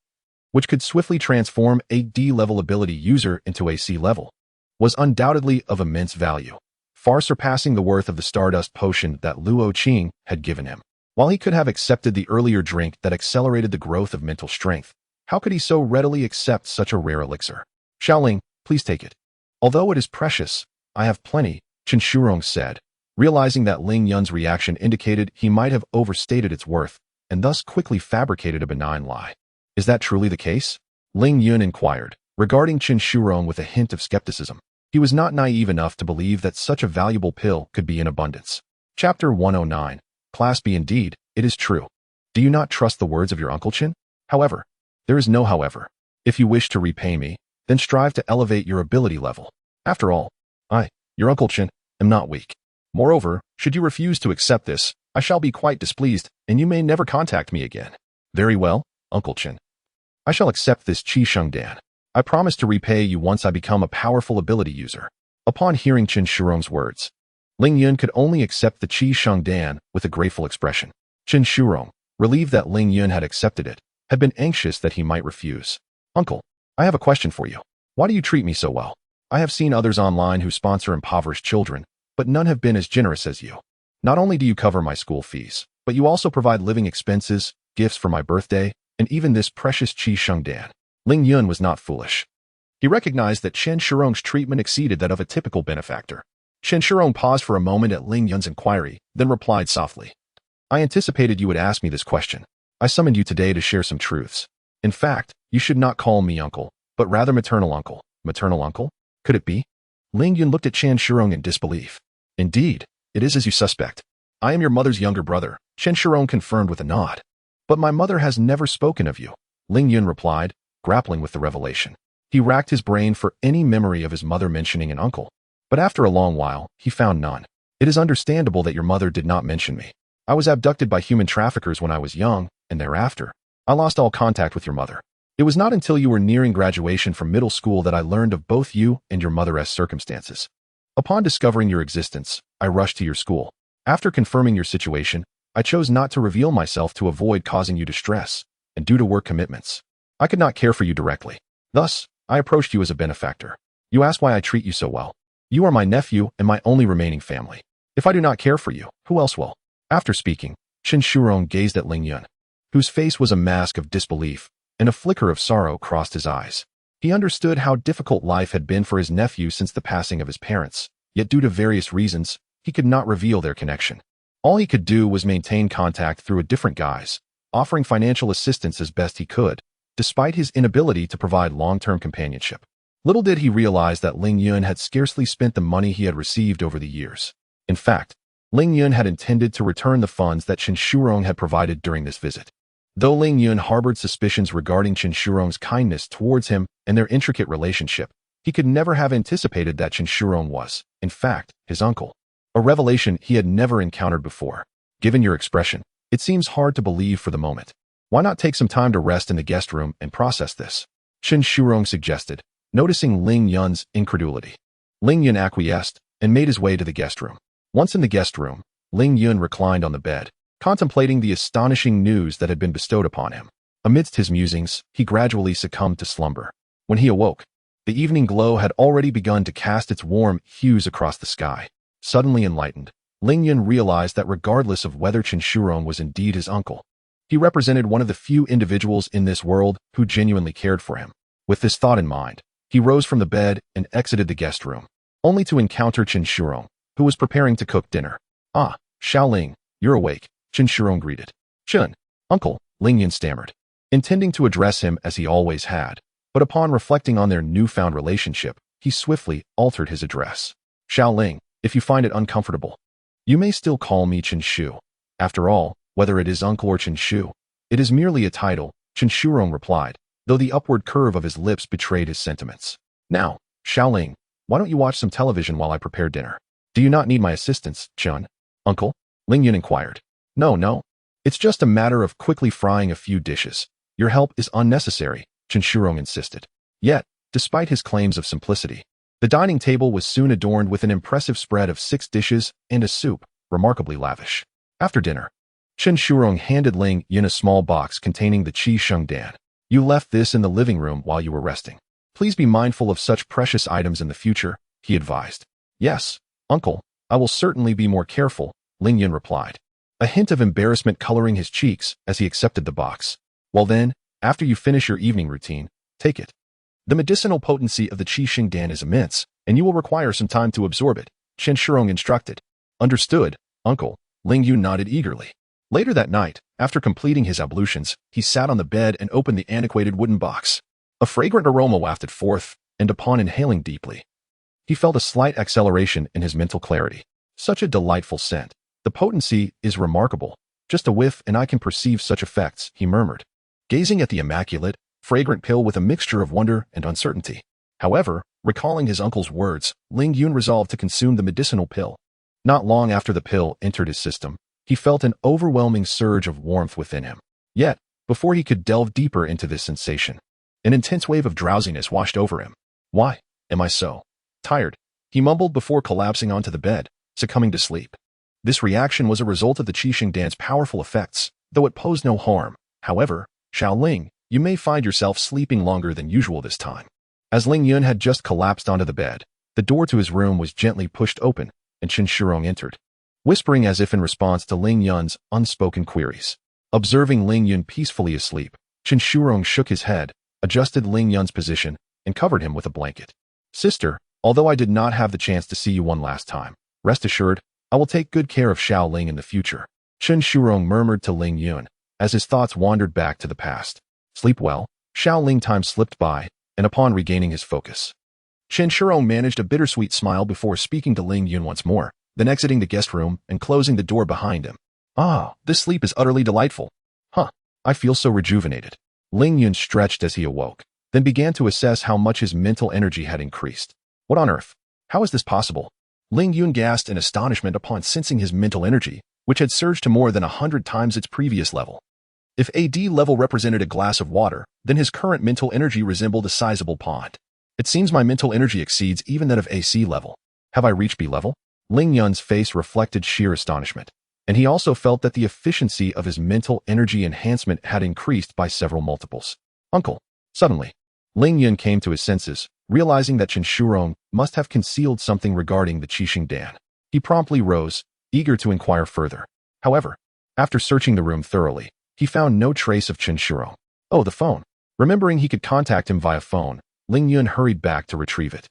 which could swiftly transform a D-level ability user into a C level, was undoubtedly of immense value, far surpassing the worth of the Stardust potion that Luo Qing had given him. While he could have accepted the earlier drink that accelerated the growth of mental strength, how could he so readily accept such a rare elixir? "Xiaoling, please take it. Although it is precious, I have plenty," Chen Shirong said, realizing that Ling Yun's reaction indicated he might have overstated its worth, and thus quickly fabricated a benign lie. "Is that truly the case?" Ling Yun inquired, regarding Chen Shirong with a hint of skepticism. He was not naive enough to believe that such a valuable pill could be in abundance. Chapter 109. Class B. Indeed, it is true. Do you not trust the words of your Uncle Chen? However, there is no however. If you wish to repay me, then strive to elevate your ability level. After all, I, your Uncle Chen, am not weak. Moreover, should you refuse to accept this, I shall be quite displeased, and you may never contact me again." "Very well, Uncle Chen. I shall accept this Qixing Dan. I promise to repay you once I become a powerful ability user." Upon hearing Chen Shirong's words, Ling Yun could only accept the Qixing Dan with a grateful expression. Chen Shirong, relieved that Ling Yun had accepted it, had been anxious that he might refuse. "Uncle, I have a question for you. Why do you treat me so well? I have seen others online who sponsor impoverished children, but none have been as generous as you. Not only do you cover my school fees, but you also provide living expenses, gifts for my birthday, and even this precious Qixing Dan." Ling Yun was not foolish. He recognized that Chen Shirong's treatment exceeded that of a typical benefactor. Chen Shirong paused for a moment at Ling Yun's inquiry, then replied softly, "I anticipated you would ask me this question. I summoned you today to share some truths. In fact, you should not call me uncle, but rather maternal uncle." "Maternal uncle? Could it be?" Ling Yun looked at Chen Shirong in disbelief. "Indeed, it is as you suspect. I am your mother's younger brother," Chen Shirong confirmed with a nod. "But my mother has never spoken of you," Ling Yun replied, grappling with the revelation. He racked his brain for any memory of his mother mentioning an uncle, but after a long while, he found none. "It is understandable that your mother did not mention me. I was abducted by human traffickers when I was young, and thereafter, I lost all contact with your mother. It was not until you were nearing graduation from middle school that I learned of both you and your mother's circumstances. Upon discovering your existence, I rushed to your school. After confirming your situation, I chose not to reveal myself to avoid causing you distress, and due to work commitments, I could not care for you directly. Thus, I approached you as a benefactor. You ask why I treat you so well. You are my nephew and my only remaining family. If I do not care for you, who else will?" After speaking, Chen Shirong gazed at Ling Yun, whose face was a mask of disbelief, and a flicker of sorrow crossed his eyes. He understood how difficult life had been for his nephew since the passing of his parents, yet due to various reasons, he could not reveal their connection. All he could do was maintain contact through a different guise, offering financial assistance as best he could, despite his inability to provide long-term companionship. Little did he realize that Ling Yun had scarcely spent the money he had received over the years. In fact, Ling Yun had intended to return the funds that Chen Shurong had provided during this visit. Though Ling Yun harbored suspicions regarding Chen Shurong's kindness towards him and their intricate relationship, he could never have anticipated that Chen Shurong was, in fact, his uncle. A revelation he had never encountered before. Given your expression, it seems hard to believe for the moment. Why not take some time to rest in the guest room and process this? Chen Shurong suggested, noticing Ling Yun's incredulity. Ling Yun acquiesced and made his way to the guest room. Once in the guest room, Ling Yun reclined on the bed, contemplating the astonishing news that had been bestowed upon him. Amidst his musings, he gradually succumbed to slumber. When he awoke, the evening glow had already begun to cast its warm hues across the sky. Suddenly enlightened, Ling Yun realized that regardless of whether Chen Shurong was indeed his uncle, he represented one of the few individuals in this world who genuinely cared for him. With this thought in mind, he rose from the bed and exited the guest room, only to encounter Chen Shurong, who was preparing to cook dinner. "Ah, Xiaoling, you're awake," Chen Shurong greeted. "Chen, uncle," Ling Yun stammered, intending to address him as he always had, but upon reflecting on their newfound relationship, he swiftly altered his address. "Xiaoling, if you find it uncomfortable, you may still call me Chen Shu. After all, whether it is uncle or Chen Shu, it is merely a title," Chen Shurong replied, though the upward curve of his lips betrayed his sentiments. "Now, Xiaoling, why don't you watch some television while I prepare dinner?" "Do you not need my assistance, Chen?" "Uncle?" Ling Yun inquired. No. It's just a matter of quickly frying a few dishes. Your help is unnecessary," Chen Shurong insisted. Yet, despite his claims of simplicity, the dining table was soon adorned with an impressive spread of 6 dishes and a soup, remarkably lavish. After dinner, Chen Shurong handed Ling Yun a small box containing the qi sheng dan. "You left this in the living room while you were resting. Please be mindful of such precious items in the future," he advised. "Yes, uncle, I will certainly be more careful," Ling Yun replied, a hint of embarrassment coloring his cheeks as he accepted the box. "Well then, after you finish your evening routine, take it. The medicinal potency of the qi sheng dan is immense, and you will require some time to absorb it," Chen Shurong instructed. "Understood, uncle," Ling Yun nodded eagerly. Later that night, after completing his ablutions, he sat on the bed and opened the antiquated wooden box. A fragrant aroma wafted forth, and upon inhaling deeply, he felt a slight acceleration in his mental clarity. Such a delightful scent. "The potency is remarkable. Just a whiff and I can perceive such effects," he murmured, gazing at the immaculate, fragrant pill with a mixture of wonder and uncertainty. However, recalling his uncle's words, Ling Yun resolved to consume the medicinal pill. Not long after the pill entered his system, he felt an overwhelming surge of warmth within him. Yet, before he could delve deeper into this sensation, an intense wave of drowsiness washed over him. "Why am I so tired?" he mumbled before collapsing onto the bed, succumbing to sleep. This reaction was a result of the qi sheng dan's powerful effects, though it posed no harm. However, Xiaoling, you may find yourself sleeping longer than usual this time. As Ling Yun had just collapsed onto the bed, the door to his room was gently pushed open, and Chen Shurong entered, whispering as if in response to Ling Yun's unspoken queries. Observing Ling Yun peacefully asleep, Chen Shurong shook his head, adjusted Ling Yun's position, and covered him with a blanket. "Sister, although I did not have the chance to see you one last time, rest assured, I will take good care of Xiaoling in the future," Chen Shurong murmured to Ling Yun, as his thoughts wandered back to the past. "Sleep well." Xiaoling time slipped by, and upon regaining his focus, Chen Shurong managed a bittersweet smile before speaking to Ling Yun once more, then exiting the guest room and closing the door behind him. "Ah, this sleep is utterly delightful. I feel so rejuvenated." Ling Yun stretched as he awoke, then began to assess how much his mental energy had increased. "What on earth? How is this possible?" Ling Yun gasped in astonishment upon sensing his mental energy, which had surged to more than 100 times its previous level. If AD level represented a glass of water, then his current mental energy resembled a sizable pond. "It seems my mental energy exceeds even that of AC level. Have I reached B level?" Ling Yun's face reflected sheer astonishment, and he also felt that the efficiency of his mental energy enhancement had increased by several multiples. "Uncle." Suddenly, Ling Yun came to his senses, realizing that Chen Shurong must have concealed something regarding the qi sheng dan. He promptly rose, eager to inquire further. However, after searching the room thoroughly, he found no trace of Chen Shurong. Oh, the phone. Remembering he could contact him via phone, Ling Yun hurried back to retrieve it.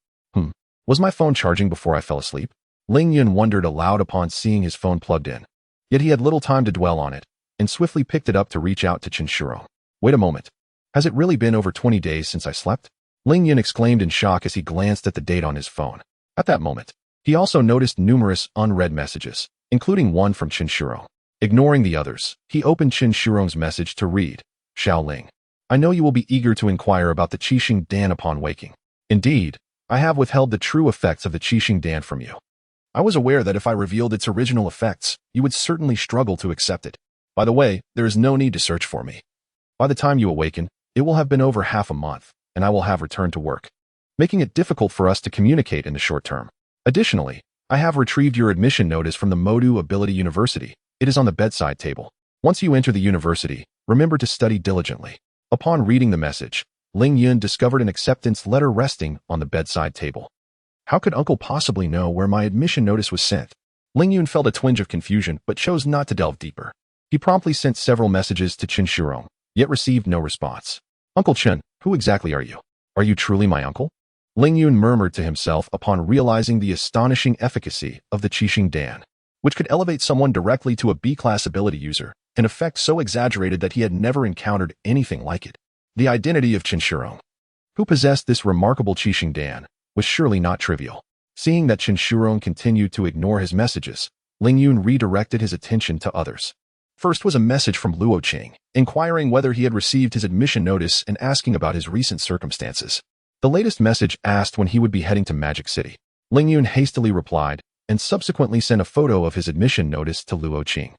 Was my phone charging before I fell asleep? Ling Yun wondered aloud upon seeing his phone plugged in. Yet he had little time to dwell on it, and swiftly picked it up to reach out to Chinshuro. Wait a moment. Has it really been over 20 days since I slept? Ling Yun exclaimed in shock as he glanced at the date on his phone. At that moment, he also noticed numerous unread messages, including one from Chinshuro. Ignoring the others, he opened Chinshuro's message to read. Xiao Ling, I know you will be eager to inquire about the Qixing Dan upon waking. Indeed, I have withheld the true effects of the Qixing Dan from you. I was aware that if I revealed its original effects, you would certainly struggle to accept it. By the way, there is no need to search for me. By the time you awaken, it will have been over half a month, and I will have returned to work, making it difficult for us to communicate in the short term. Additionally, I have retrieved your admission notice from the Modu Ability University. It is on the bedside table. Once you enter the university, remember to study diligently. Upon reading the message, Ling Yun discovered an acceptance letter resting on the bedside table. How could Uncle possibly know where my admission notice was sent? Ling Yun felt a twinge of confusion but chose not to delve deeper. He promptly sent several messages to Chinshuro, yet received no response. Uncle Chen, who exactly are you? Are you truly my uncle? Ling Yun murmured to himself upon realizing the astonishing efficacy of the Qixing Dan, which could elevate someone directly to a B-class ability user, an effect so exaggerated that he had never encountered anything like it. The identity of Chinshuro, who possessed this remarkable Qixing Dan, was surely not trivial. Seeing that Chinshuro continued to ignore his messages, Ling Yun redirected his attention to others. First was a message from Luo Qing, inquiring whether he had received his admission notice and asking about his recent circumstances. The latest message asked when he would be heading to Magic City. Ling Yun hastily replied, and subsequently sent a photo of his admission notice to Luo Qing,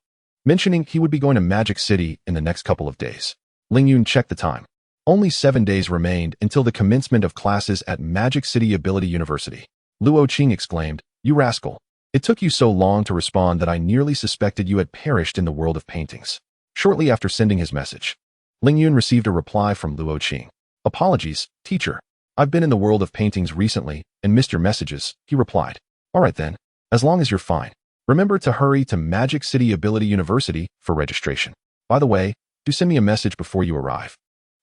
mentioning he would be going to Magic City in the next couple of days. Ling Yun checked the time. Only 7 days remained until the commencement of classes at Magic City Ability University. Luo Qing exclaimed, "You rascal! It took you so long to respond that I nearly suspected you had perished in the world of paintings." Shortly after sending his message, Ling Yun received a reply from Luo Qing. "Apologies, teacher. I've been in the world of paintings recently and missed your messages," he replied. "All right then, as long as you're fine. Remember to hurry to Magic City Ability University for registration. By the way, do send me a message before you arrive,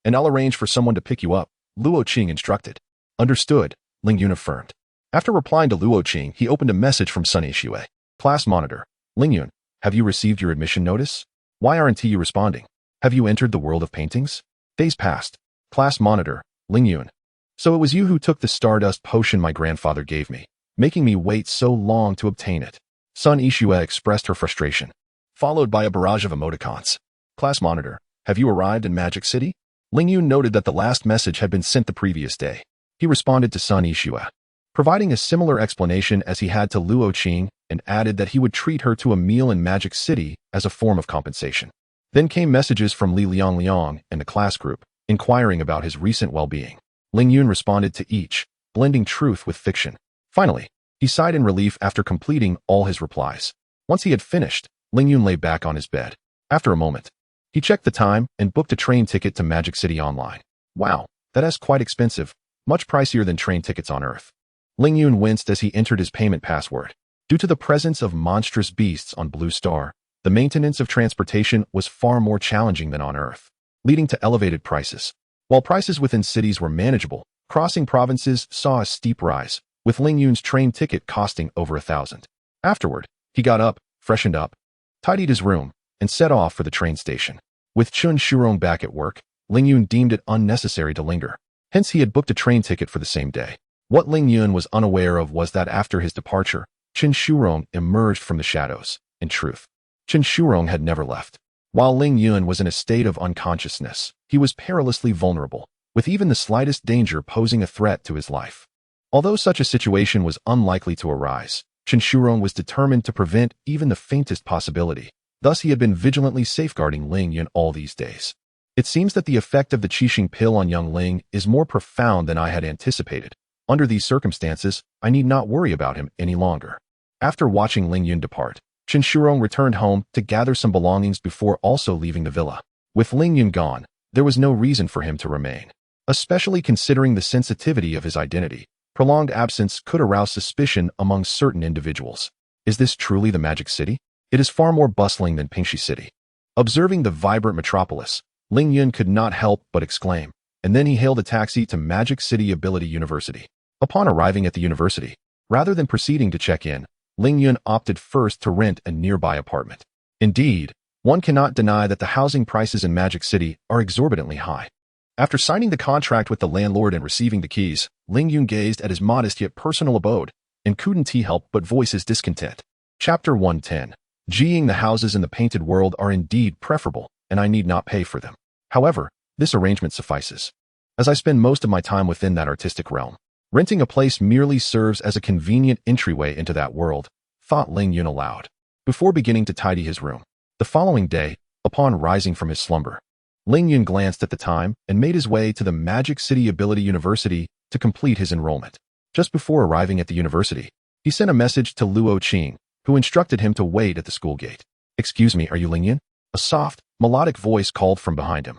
and I'll arrange for someone to pick you up," Luo Qing instructed. "Understood," Ling Yun affirmed. After replying to Luo Qing, he opened a message from Sun Yixue. "Class monitor, Ling Yun, have you received your admission notice? Why aren't you responding? Have you entered the world of paintings?" Days passed. Class monitor, Ling Yun. "So it was you who took the stardust potion my grandfather gave me, making me wait so long to obtain it." Sun Yixue expressed her frustration, followed by a barrage of emoticons. "Class monitor, have you arrived in Magic City?" Ling Yun noted that the last message had been sent the previous day. He responded to Sun Yixue, providing a similar explanation as he had to Luo Qing, and added that he would treat her to a meal in Magic City as a form of compensation. Then came messages from Li Liang and the class group, inquiring about his recent well-being. Ling Yun responded to each, blending truth with fiction. Finally, he sighed in relief after completing all his replies. Once he had finished, Ling Yun lay back on his bed. After a moment, he checked the time and booked a train ticket to Magic City online. Wow, that is quite expensive, much pricier than train tickets on Earth. Ling Yun winced as he entered his payment password. Due to the presence of monstrous beasts on Blue Star, the maintenance of transportation was far more challenging than on Earth, leading to elevated prices. While prices within cities were manageable, crossing provinces saw a steep rise, with Ling Yun's train ticket costing over 1,000. Afterward, he got up, freshened up, tidied his room, and set off for the train station. With Chun Shurong back at work, Ling Yun deemed it unnecessary to linger. Hence he had booked a train ticket for the same day. What Ling Yun was unaware of was that after his departure, Chun Shurong emerged from the shadows. In truth, Chun Shurong had never left. While Ling Yun was in a state of unconsciousness, he was perilously vulnerable, with even the slightest danger posing a threat to his life. Although such a situation was unlikely to arise, Chun Shurong was determined to prevent even the faintest possibility. Thus he had been vigilantly safeguarding Ling Yun all these days. It seems that the effect of the Qixing pill on young Ling is more profound than I had anticipated. Under these circumstances, I need not worry about him any longer. After watching Ling Yun depart, Chun Shurong returned home to gather some belongings before also leaving the villa. With Ling Yun gone, there was no reason for him to remain. Especially considering the sensitivity of his identity, prolonged absence could arouse suspicion among certain individuals. Is this truly the Magic City? It is far more bustling than Pingxi City. Observing the vibrant metropolis, Ling Yun could not help but exclaim, and then he hailed a taxi to Magic City Ability University. Upon arriving at the university, rather than proceeding to check in, Ling Yun opted first to rent a nearby apartment. Indeed, one cannot deny that the housing prices in Magic City are exorbitantly high. After signing the contract with the landlord and receiving the keys, Ling Yun gazed at his modest yet personal abode and couldn't help but voice his discontent. Chapter 110. Geeing the houses in the painted world are indeed preferable, and I need not pay for them. However, this arrangement suffices. As I spend most of my time within that artistic realm, renting a place merely serves as a convenient entryway into that world, thought Ling Yun aloud, before beginning to tidy his room. The following day, upon rising from his slumber, Ling Yun glanced at the time and made his way to the Magic City Ability University to complete his enrollment. Just before arriving at the university, he sent a message to Luo Qing, who instructed him to wait at the school gate. "Excuse me, are you Ling Yun?" A soft, melodic voice called from behind him.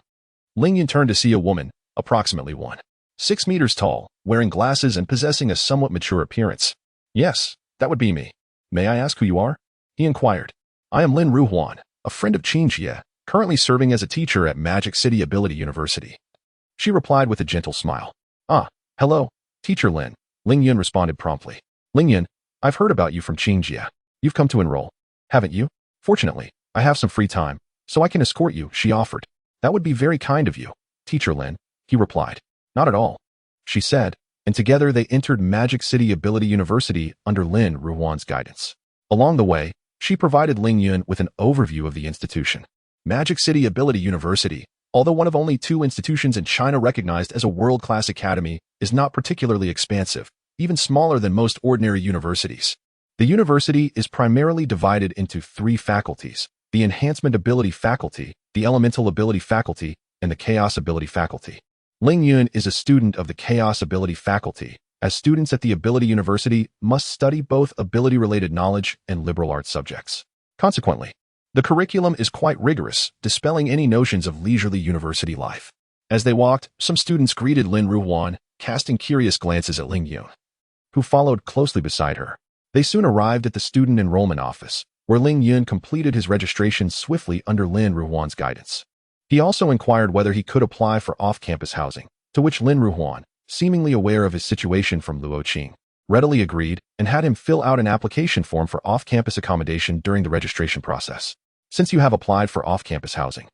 Ling Yun turned to see a woman, approximately 1.6 meters tall, wearing glasses and possessing a somewhat mature appearance. "Yes, that would be me. May I ask who you are?" he inquired. "I am Lin Ruhuan, a friend of Qing Jie, currently serving as a teacher at Magic City Ability University." She replied with a gentle smile. "Ah, hello, Teacher Lin," Ling Yun responded promptly. "Ling Yun, I've heard about you from Qing Jie. You've come to enroll, haven't you? Fortunately, I have some free time, so I can escort you," she offered. "That would be very kind of you, Teacher Lin," he replied. "Not at all," she said, and together they entered Magic City Ability University under Lin Ruhuan's guidance. Along the way, she provided Ling Yun with an overview of the institution. Magic City Ability University, although one of only 2 institutions in China recognized as a world-class academy, is not particularly expansive, even smaller than most ordinary universities. The university is primarily divided into 3 faculties: the Enhancement Ability Faculty, the Elemental Ability Faculty, and the Chaos Ability Faculty. Ling Yun is a student of the Chaos Ability Faculty, as students at the Ability University must study both ability-related knowledge and liberal arts subjects. Consequently, the curriculum is quite rigorous, dispelling any notions of leisurely university life. As they walked, some students greeted Lin Ruhuan, casting curious glances at Ling Yun, who followed closely beside her. They soon arrived at the student enrollment office, where Ling Yun completed his registration swiftly under Lin Ruhuan's guidance. He also inquired whether he could apply for off-campus housing, to which Lin Ruhuan, seemingly aware of his situation from Luo Qing, readily agreed and had him fill out an application form for off-campus accommodation during the registration process. "Since you have applied for off-campus housing,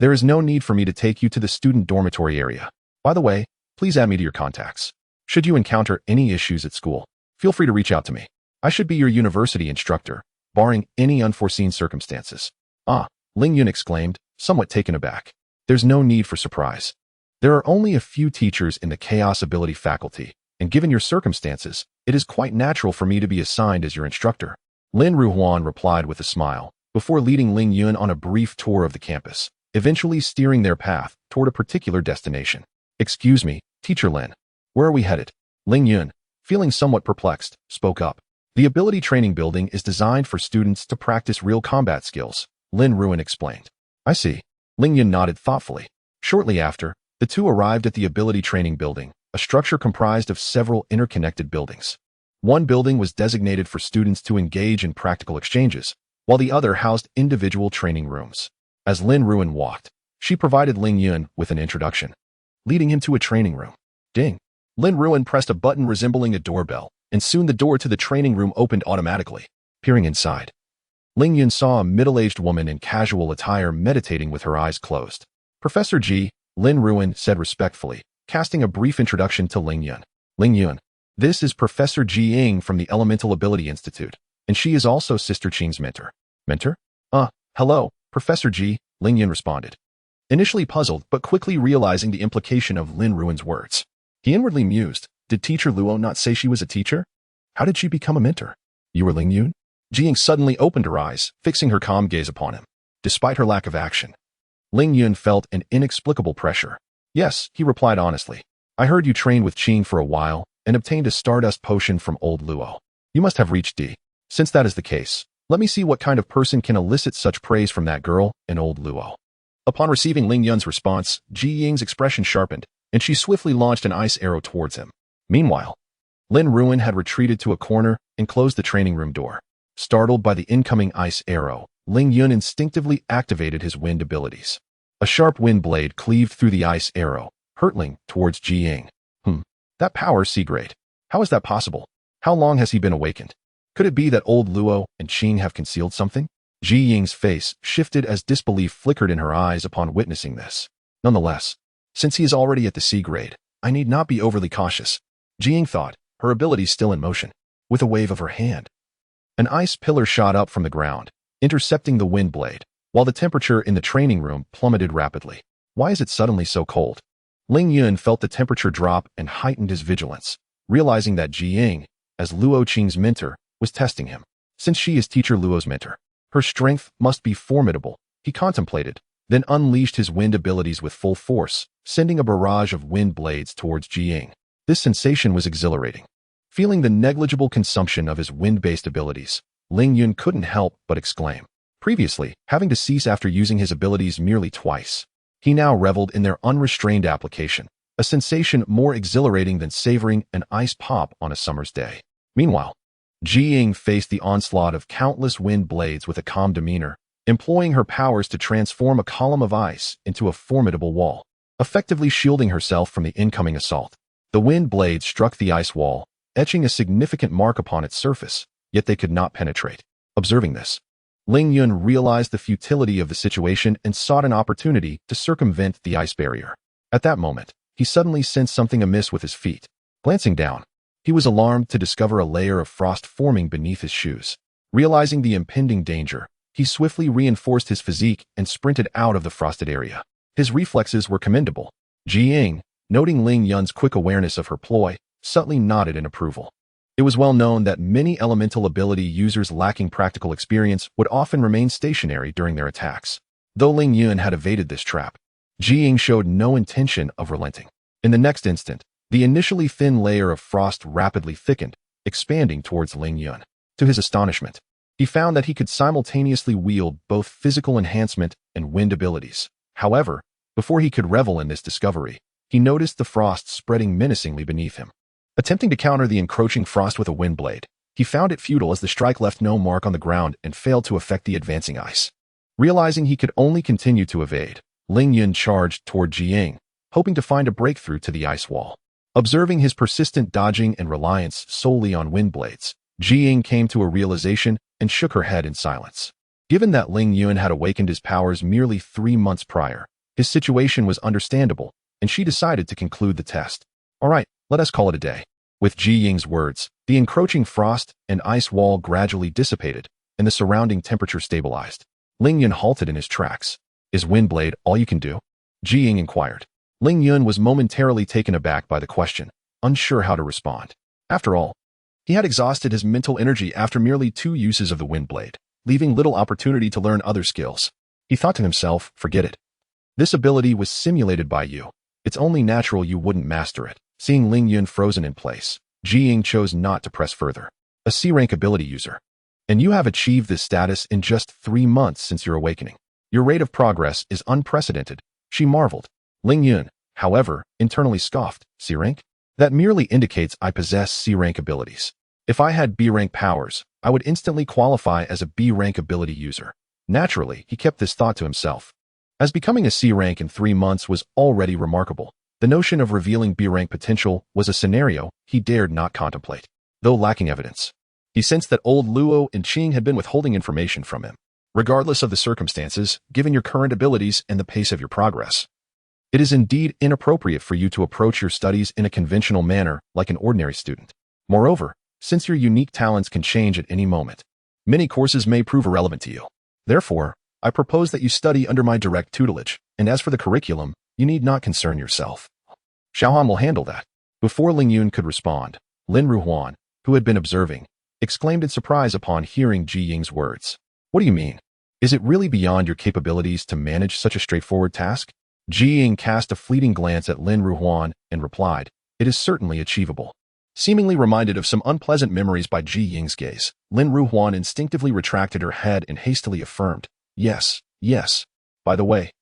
there is no need for me to take you to the student dormitory area. By the way, please add me to your contacts. Should you encounter any issues at school, feel free to reach out to me. I should be your university instructor, barring any unforeseen circumstances." "Ah," Ling Yun exclaimed, somewhat taken aback. "There's no need for surprise. There are only a few teachers in the Chaos Ability Faculty, and given your circumstances, it is quite natural for me to be assigned as your instructor." Lin Ruhuan replied with a smile, before leading Ling Yun on a brief tour of the campus, eventually steering their path toward a particular destination. "Excuse me, Teacher Lin, where are we headed?" Ling Yun, feeling somewhat perplexed, spoke up. "The Ability Training Building is designed for students to practice real combat skills," Lin Ruhuan explained. "I see." Ling Yun nodded thoughtfully. Shortly after, the two arrived at the Ability Training Building, a structure comprised of several interconnected buildings. One building was designated for students to engage in practical exchanges, while the other housed individual training rooms. As Lin Ruhuan walked, she provided Ling Yun with an introduction, leading him to a training room. Ding! Lin Ruhuan pressed a button resembling a doorbell, and soon the door to the training room opened automatically. Peering inside, Ling Yun saw a middle-aged woman in casual attire meditating with her eyes closed. "Professor Ji," Lin Ruhuan said respectfully, casting a brief introduction to Ling Yun. "Ling Yun, this is Professor Ji Ying from the Elemental Ability Institute, and she is also Sister Qing's mentor." "Mentor? Hello, Professor Ji," Ling Yun responded, initially puzzled but quickly realizing the implication of Lin Ruhuan's words. He inwardly mused, did Teacher Luo not say she was a teacher? How did she become a mentor? "You are Ling Yun?" Ji Ying suddenly opened her eyes, fixing her calm gaze upon him. Despite her lack of action, Ling Yun felt an inexplicable pressure. "Yes," he replied honestly. "I heard you trained with Qing for a while and obtained a stardust potion from old Luo. You must have reached D. Since that is the case, let me see what kind of person can elicit such praise from that girl and old Luo." Upon receiving Ling Yun's response, Ji Ying's expression sharpened, and she swiftly launched an ice arrow towards him. Meanwhile, Lin Ruhuan had retreated to a corner and closed the training room door. Startled by the incoming ice arrow, Ling Yun instinctively activated his wind abilities. A sharp wind blade cleaved through the ice arrow, hurtling towards Ji Ying. That power, great. How is that possible? How long has he been awakened? Could it be that old Luo and Qing have concealed something? Ji Ying's face shifted as disbelief flickered in her eyes upon witnessing this. Nonetheless, since he is already at the C grade, I need not be overly cautious, Ji Ying thought, her abilities still in motion. With a wave of her hand, an ice pillar shot up from the ground, intercepting the wind blade, while the temperature in the training room plummeted rapidly. Why is it suddenly so cold? Ling Yun felt the temperature drop and heightened his vigilance, realizing that Ji Ying, as Luo Qing's mentor, was testing him. Since she is teacher Luo's mentor, her strength must be formidable, he contemplated, then unleashed his wind abilities with full force, sending a barrage of wind blades towards Ji Ying. This sensation was exhilarating. Feeling the negligible consumption of his wind-based abilities, Ling Yun couldn't help but exclaim. Previously, having to cease after using his abilities merely twice, he now reveled in their unrestrained application, a sensation more exhilarating than savoring an ice pop on a summer's day. Meanwhile, Ji Ying faced the onslaught of countless wind blades with a calm demeanor, employing her powers to transform a column of ice into a formidable wall, effectively shielding herself from the incoming assault. The wind blades struck the ice wall, etching a significant mark upon its surface, yet they could not penetrate. Observing this, Ling Yun realized the futility of the situation and sought an opportunity to circumvent the ice barrier. At that moment, he suddenly sensed something amiss with his feet. Glancing down, he was alarmed to discover a layer of frost forming beneath his shoes. Realizing the impending danger, he swiftly reinforced his physique and sprinted out of the frosted area. His reflexes were commendable. Ji Ying, noting Ling Yun's quick awareness of her ploy, subtly nodded in approval. It was well known that many elemental ability users lacking practical experience would often remain stationary during their attacks. Though Ling Yun had evaded this trap, Ji Ying showed no intention of relenting. In the next instant, the initially thin layer of frost rapidly thickened, expanding towards Ling Yun. To his astonishment, he found that he could simultaneously wield both physical enhancement and wind abilities. However, before he could revel in this discovery, he noticed the frost spreading menacingly beneath him. Attempting to counter the encroaching frost with a wind blade, he found it futile as the strike left no mark on the ground and failed to affect the advancing ice. Realizing he could only continue to evade, Ling Yun charged toward Ji Ying, hoping to find a breakthrough to the ice wall. Observing his persistent dodging and reliance solely on wind blades, Ji Ying came to a realization and shook her head in silence. Given that Ling Yun had awakened his powers merely 3 months prior, his situation was understandable, and she decided to conclude the test. All right, let us call it a day. With Ji Ying's words, the encroaching frost and ice wall gradually dissipated, and the surrounding temperature stabilized. Ling Yun halted in his tracks. Is Windblade all you can do? Ji Ying inquired. Ling Yun was momentarily taken aback by the question, unsure how to respond. After all, he had exhausted his mental energy after merely 2 uses of the Windblade, leaving little opportunity to learn other skills. He thought to himself, forget it. This ability was simulated by you. It's only natural you wouldn't master it. Seeing Ling Yun frozen in place, Ji Ying chose not to press further. A C-rank ability user. And you have achieved this status in just 3 months since your awakening. Your rate of progress is unprecedented, she marveled. Ling Yun, however, internally scoffed. C-rank? That merely indicates I possess C-rank abilities. If I had B-rank powers, I would instantly qualify as a B-rank ability user. Naturally, he kept this thought to himself. As becoming a C-rank in 3 months was already remarkable, the notion of revealing B-rank potential was a scenario he dared not contemplate. Though lacking evidence, he sensed that old Luo and Qing had been withholding information from him. Regardless of the circumstances, given your current abilities and the pace of your progress, it is indeed inappropriate for you to approach your studies in a conventional manner like an ordinary student. Moreover, since your unique talents can change at any moment, many courses may prove irrelevant to you. Therefore, I propose that you study under my direct tutelage, and as for the curriculum, you need not concern yourself. Xiaohan will handle that. Before Ling Yun could respond, Lin Ruhuan, who had been observing, exclaimed in surprise upon hearing Ji Ying's words. What do you mean? Is it really beyond your capabilities to manage such a straightforward task? Ji Ying cast a fleeting glance at Lin Ruhuan and replied, it is certainly achievable. Seemingly reminded of some unpleasant memories by Ji Ying's gaze, Lin Ruhuan instinctively retracted her head and hastily affirmed, yes. By the way,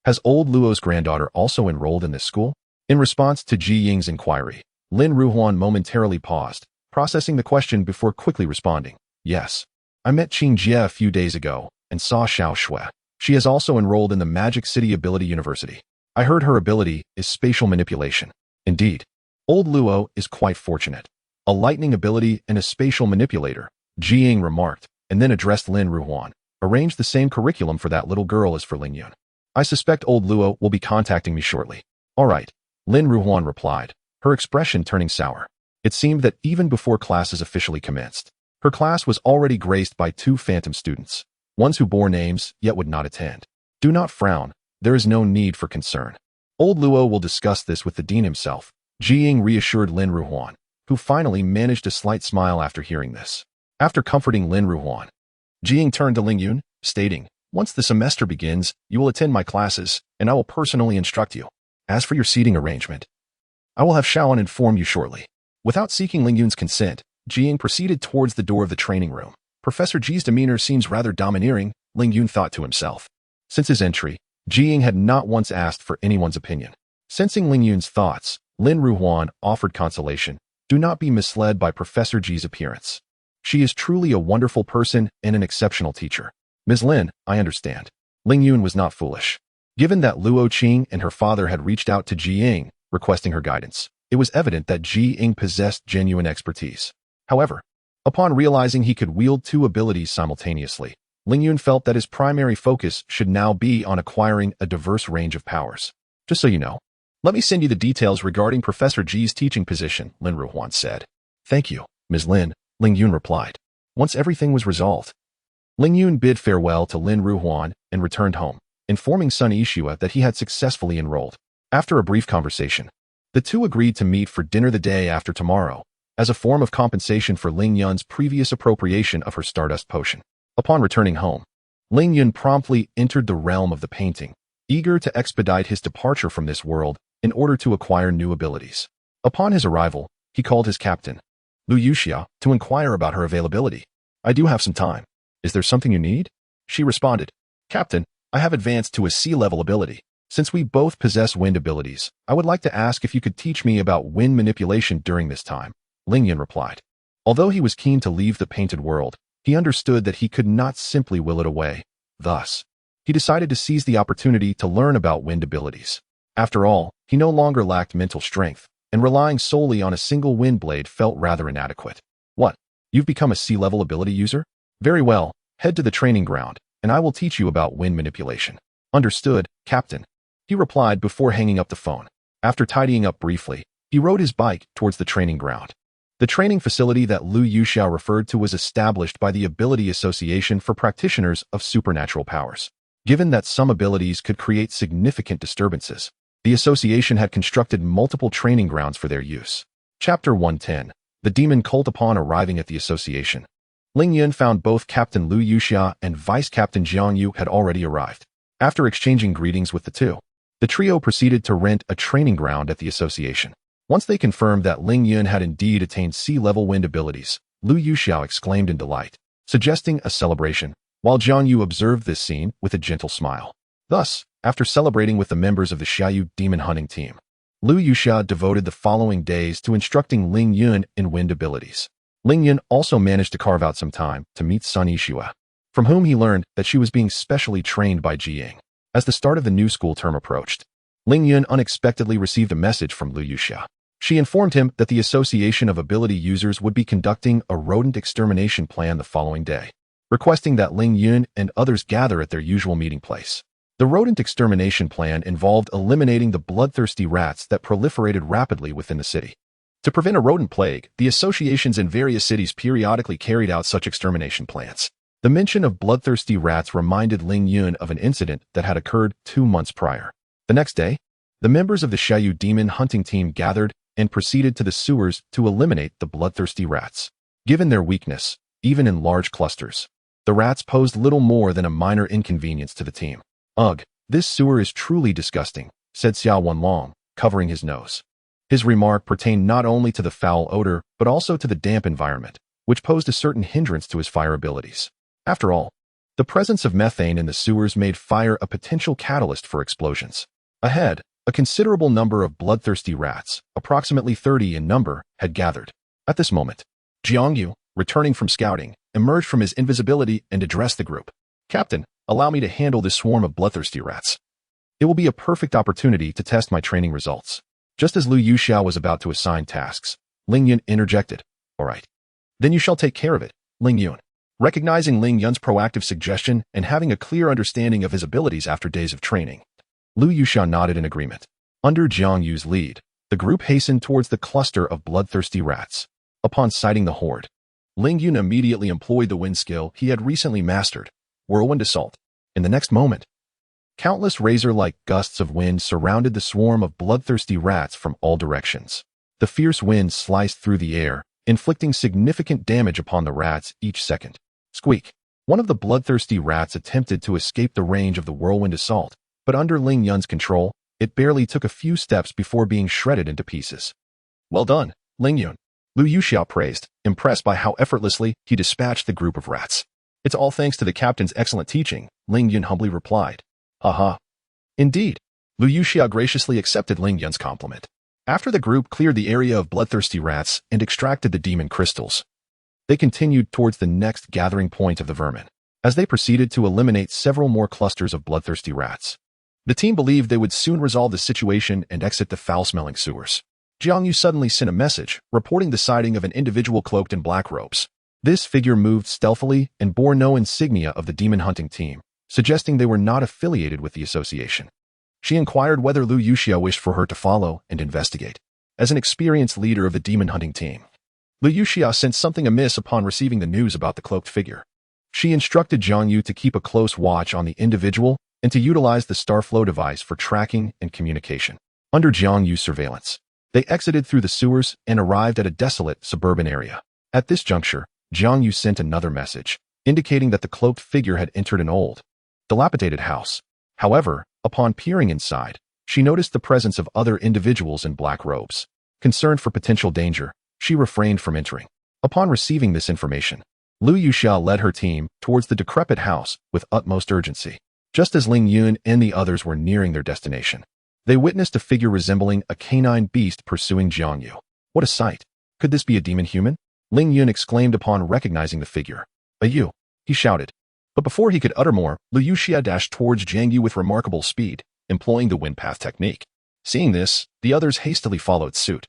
has old Luo's granddaughter also enrolled in this school? In response to Ji Ying's inquiry, Lin Ruhuan momentarily paused, processing the question before quickly responding, yes. I met Qing Jie a few days ago and saw Xiao Shui. She has also enrolled in the Magic City Ability University. I heard her ability is spatial manipulation. Indeed, old Luo is quite fortunate. a lightning ability, and a spatial manipulator, Jiying remarked, and then addressed Lin Ruhuan. Arrange the same curriculum for that little girl as for Ling Yun. I suspect old Luo will be contacting me shortly. All right, Lin Ruhuan replied, her expression turning sour. It seemed that even before classes officially commenced, her class was already graced by 2 phantom students, ones who bore names yet would not attend. Do not frown, there is no need for concern. Old Luo will discuss this with the dean himself, Jiying reassured Lin Ruhuan, who finally managed a slight smile after hearing this. After comforting Lin Ruhuan, Jiying turned to Ling Yun, stating, once the semester begins, you will attend my classes, and I will personally instruct you. As for your seating arrangement, I will have Shaoan inform you shortly. Without seeking Ling Yun's consent, Jiying proceeded towards the door of the training room. Professor Ji's demeanor seems rather domineering, Ling Yun thought to himself. Since his entry, Jiying had not once asked for anyone's opinion. Sensing Ling Yun's thoughts, Lin Ruhuan offered consolation. Do not be misled by Professor Ji's appearance. She is truly a wonderful person and an exceptional teacher. Ms. Lin, I understand. Ling Yun was not foolish. Given that Luo Qing and her father had reached out to Jiying, requesting her guidance, it was evident that Jiying possessed genuine expertise. However, upon realizing he could wield 2 abilities simultaneously, Ling Yun felt that his primary focus should now be on acquiring a diverse range of powers. Just so you know, let me send you the details regarding Professor Ji's teaching position, Lin Ruhuan said. Thank you, Ms. Lin, Ling Yun replied. Once everything was resolved, Ling Yun bid farewell to Lin Ruhuan and returned home, informing Sun Yixue that he had successfully enrolled. After a brief conversation, the 2 agreed to meet for dinner the day after tomorrow, as a form of compensation for Ling Yun's previous appropriation of her Stardust Potion. Upon returning home, Ling Yun promptly entered the realm of the painting, eager to expedite his departure from this world in order to acquire new abilities. Upon his arrival, he called his captain, Lu Yuxia, to inquire about her availability. I do have some time. Is there something you need? She responded, Captain, I have advanced to a sea-level ability. Since we both possess wind abilities, I would like to ask if you could teach me about wind manipulation during this time. Ling Yun replied. Although he was keen to leave the painted world, he understood that he could not simply will it away. Thus, he decided to seize the opportunity to learn about wind abilities. After all, he no longer lacked mental strength, and relying solely on a single wind blade felt rather inadequate. What? You've become a sea-level ability user? Very well, head to the training ground, and I will teach you about wind manipulation. Understood, Captain, he replied before hanging up the phone. After tidying up briefly, he rode his bike towards the training ground. The training facility that Lu Yuxiao referred to was established by the Ability Association for Practitioners of Supernatural Powers. Given that some abilities could create significant disturbances, the association had constructed multiple training grounds for their use. Chapter 110. The Demon Cult. Upon arriving at the association, Ling Yun found both Captain Lu Yuxia and Vice Captain Jiang Yu had already arrived. After exchanging greetings with the 2, the trio proceeded to rent a training ground at the association. Once they confirmed that Ling Yun had indeed attained sea-level wind abilities, Lu Yuxiao exclaimed in delight, suggesting a celebration, while Jiang Yu observed this scene with a gentle smile. Thus, after celebrating with the members of the Xiaoyu demon hunting team, Lu Yuxia devoted the following days to instructing Ling Yun in wind abilities. Ling Yun also managed to carve out some time to meet Sun Yixue, from whom he learned that she was being specially trained by Jiying. As the start of the new school term approached, Ling Yun unexpectedly received a message from Lu Yuxia. She informed him that the Association of Ability Users would be conducting a rodent extermination plan the following day, requesting that Ling Yun and others gather at their usual meeting place. The rodent extermination plan involved eliminating the bloodthirsty rats that proliferated rapidly within the city. To prevent a rodent plague, the associations in various cities periodically carried out such extermination plans. The mention of bloodthirsty rats reminded Ling Yun of an incident that had occurred 2 months prior. The next day, the members of the Xiaoyu demon hunting team gathered and proceeded to the sewers to eliminate the bloodthirsty rats. Given their weakness, even in large clusters, the rats posed little more than a minor inconvenience to the team. Ugh, this sewer is truly disgusting, said Xiao Wenlong, covering his nose. His remark pertained not only to the foul odor, but also to the damp environment, which posed a certain hindrance to his fire abilities. After all, the presence of methane in the sewers made fire a potential catalyst for explosions. Ahead, a considerable number of bloodthirsty rats, approximately 30 in number, had gathered. At this moment, Jiang Yu, returning from scouting, emerged from his invisibility and addressed the group. Captain, allow me to handle this swarm of bloodthirsty rats. It will be a perfect opportunity to test my training results. Just as Lu Yuxiao was about to assign tasks, Ling Yun interjected, All right. Then you shall take care of it, Ling Yun. Recognizing Ling Yun's proactive suggestion and having a clear understanding of his abilities after days of training, Lu Yuxia nodded in agreement. Under Jiang Yu's lead, the group hastened towards the cluster of bloodthirsty rats. Upon sighting the horde, Ling Yun immediately employed the wind skill he had recently mastered, Whirlwind Assault. In the next moment, countless razor-like gusts of wind surrounded the swarm of bloodthirsty rats from all directions. The fierce wind sliced through the air, inflicting significant damage upon the rats each second. Squeak! One of the bloodthirsty rats attempted to escape the range of the Whirlwind Assault, but under Ling Yun's control, it barely took a few steps before being shredded into pieces. Well done, Ling Yun. Lu Yuxiao praised, impressed by how effortlessly he dispatched the group of rats. It's all thanks to the captain's excellent teaching, Ling Yun humbly replied. Haha. Indeed. Lu Yuxiao graciously accepted Ling Yun's compliment. After the group cleared the area of bloodthirsty rats and extracted the demon crystals, they continued towards the next gathering point of the vermin. As they proceeded to eliminate several more clusters of bloodthirsty rats, the team believed they would soon resolve the situation and exit the foul-smelling sewers. Jiang Yu suddenly sent a message, reporting the sighting of an individual cloaked in black robes. This figure moved stealthily and bore no insignia of the demon hunting team, suggesting they were not affiliated with the association. She inquired whether Lu Yuxia wished for her to follow and investigate. As an experienced leader of the demon hunting team, Lu Yuxia sensed something amiss upon receiving the news about the cloaked figure. She instructed Jiang Yu to keep a close watch on the individual and to utilize the Starflow device for tracking and communication. Under Jiang Yu's surveillance, they exited through the sewers and arrived at a desolate suburban area. At this juncture, Jiang Yu sent another message, indicating that the cloaked figure had entered an old, dilapidated house. However, upon peering inside, she noticed the presence of other individuals in black robes. Concerned for potential danger, she refrained from entering. Upon receiving this information, Lu Yuxiao led her team towards the decrepit house with utmost urgency. Just as Ling Yun and the others were nearing their destination, they witnessed a figure resembling a canine beast pursuing Jiang Yu. What a sight! Could this be a demon human? Ling Yun exclaimed upon recognizing the figure. A you! He shouted. But before he could utter more, Lu Yuxia dashed towards Jiang Yu with remarkable speed, employing the wind path technique. Seeing this, the others hastily followed suit.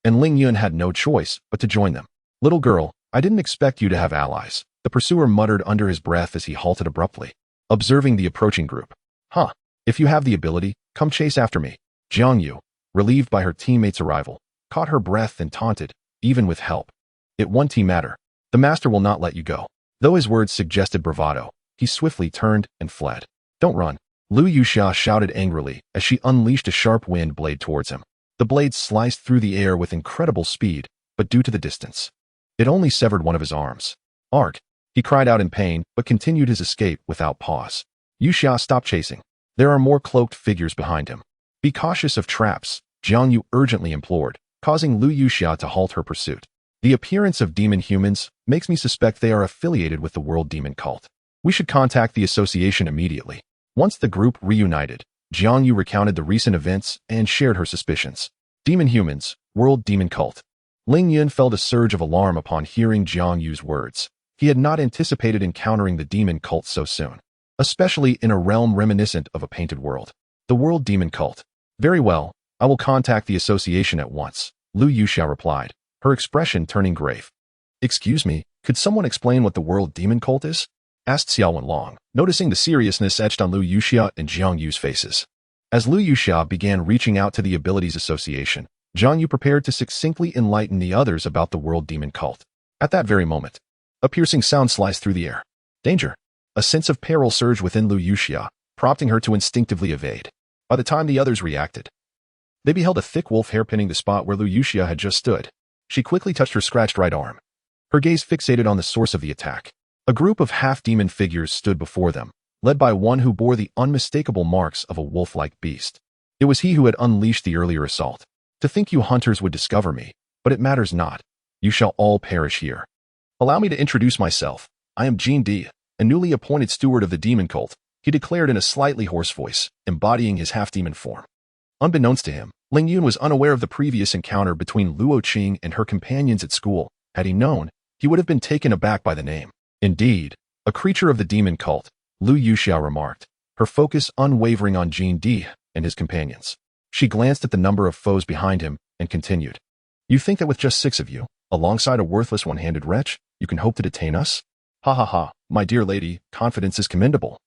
And Ling Yun had no choice but to join them. Little girl, I didn't expect you to have allies, the pursuer muttered under his breath as he halted abruptly, observing the approaching group. Huh, if you have the ability, come chase after me. Jiang Yu, relieved by her teammate's arrival, caught her breath and taunted, even with help. It won't matter. The master will not let you go. Though his words suggested bravado, he swiftly turned and fled. Don't run. Lu Yuxia shouted angrily as she unleashed a sharp wind blade towards him. The blade sliced through the air with incredible speed, but due to the distance, it only severed one of his arms. Arg! He cried out in pain, but continued his escape without pause. Yuxia, stop chasing. There are more cloaked figures behind him. Be cautious of traps, Jiang Yu urgently implored, causing Lu Yuxia to halt her pursuit. The appearance of demon humans makes me suspect they are affiliated with the World Demon Cult. We should contact the association immediately. Once the group reunited, Jiang Yu recounted the recent events and shared her suspicions. Demon humans, World Demon Cult. Ling Yun felt a surge of alarm upon hearing Jiang Yu's words. He had not anticipated encountering the demon cult so soon, especially in a realm reminiscent of a painted world. The World Demon Cult. Very well, I will contact the association at once, Lu Yuxia replied, her expression turning grave. Excuse me, could someone explain what the World Demon Cult is? Asked Xiao Wenlong, noticing the seriousness etched on Lu Yuxia and Jiang Yu's faces. As Lu Yuxia began reaching out to the Abilities Association, Jiang Yu prepared to succinctly enlighten the others about the World Demon Cult. At that very moment, a piercing sound sliced through the air. Danger! A sense of peril surged within Lu Yuxia, prompting her to instinctively evade. By the time the others reacted, they beheld a thick wolf hairpinning the spot where Lu Yuxia had just stood. She quickly touched her scratched right arm, her gaze fixated on the source of the attack. A group of half-demon figures stood before them, led by one who bore the unmistakable marks of a wolf-like beast. It was he who had unleashed the earlier assault. To think you hunters would discover me, but it matters not. You shall all perish here. Allow me to introduce myself. I am Jin Di, a newly appointed steward of the demon cult, he declared in a slightly hoarse voice, embodying his half-demon form. Unbeknownst to him, Ling Yun was unaware of the previous encounter between Luo Qing and her companions at school. Had he known, he would have been taken aback by the name. Indeed, a creature of the demon cult, Lu Yuxia remarked, her focus unwavering on Jin Di and his companions. She glanced at the number of foes behind him and continued. You think that with just 6 of you, Alongside a worthless one-handed wretch, you can hope to detain us? Ha ha ha, my dear lady, confidence is commendable.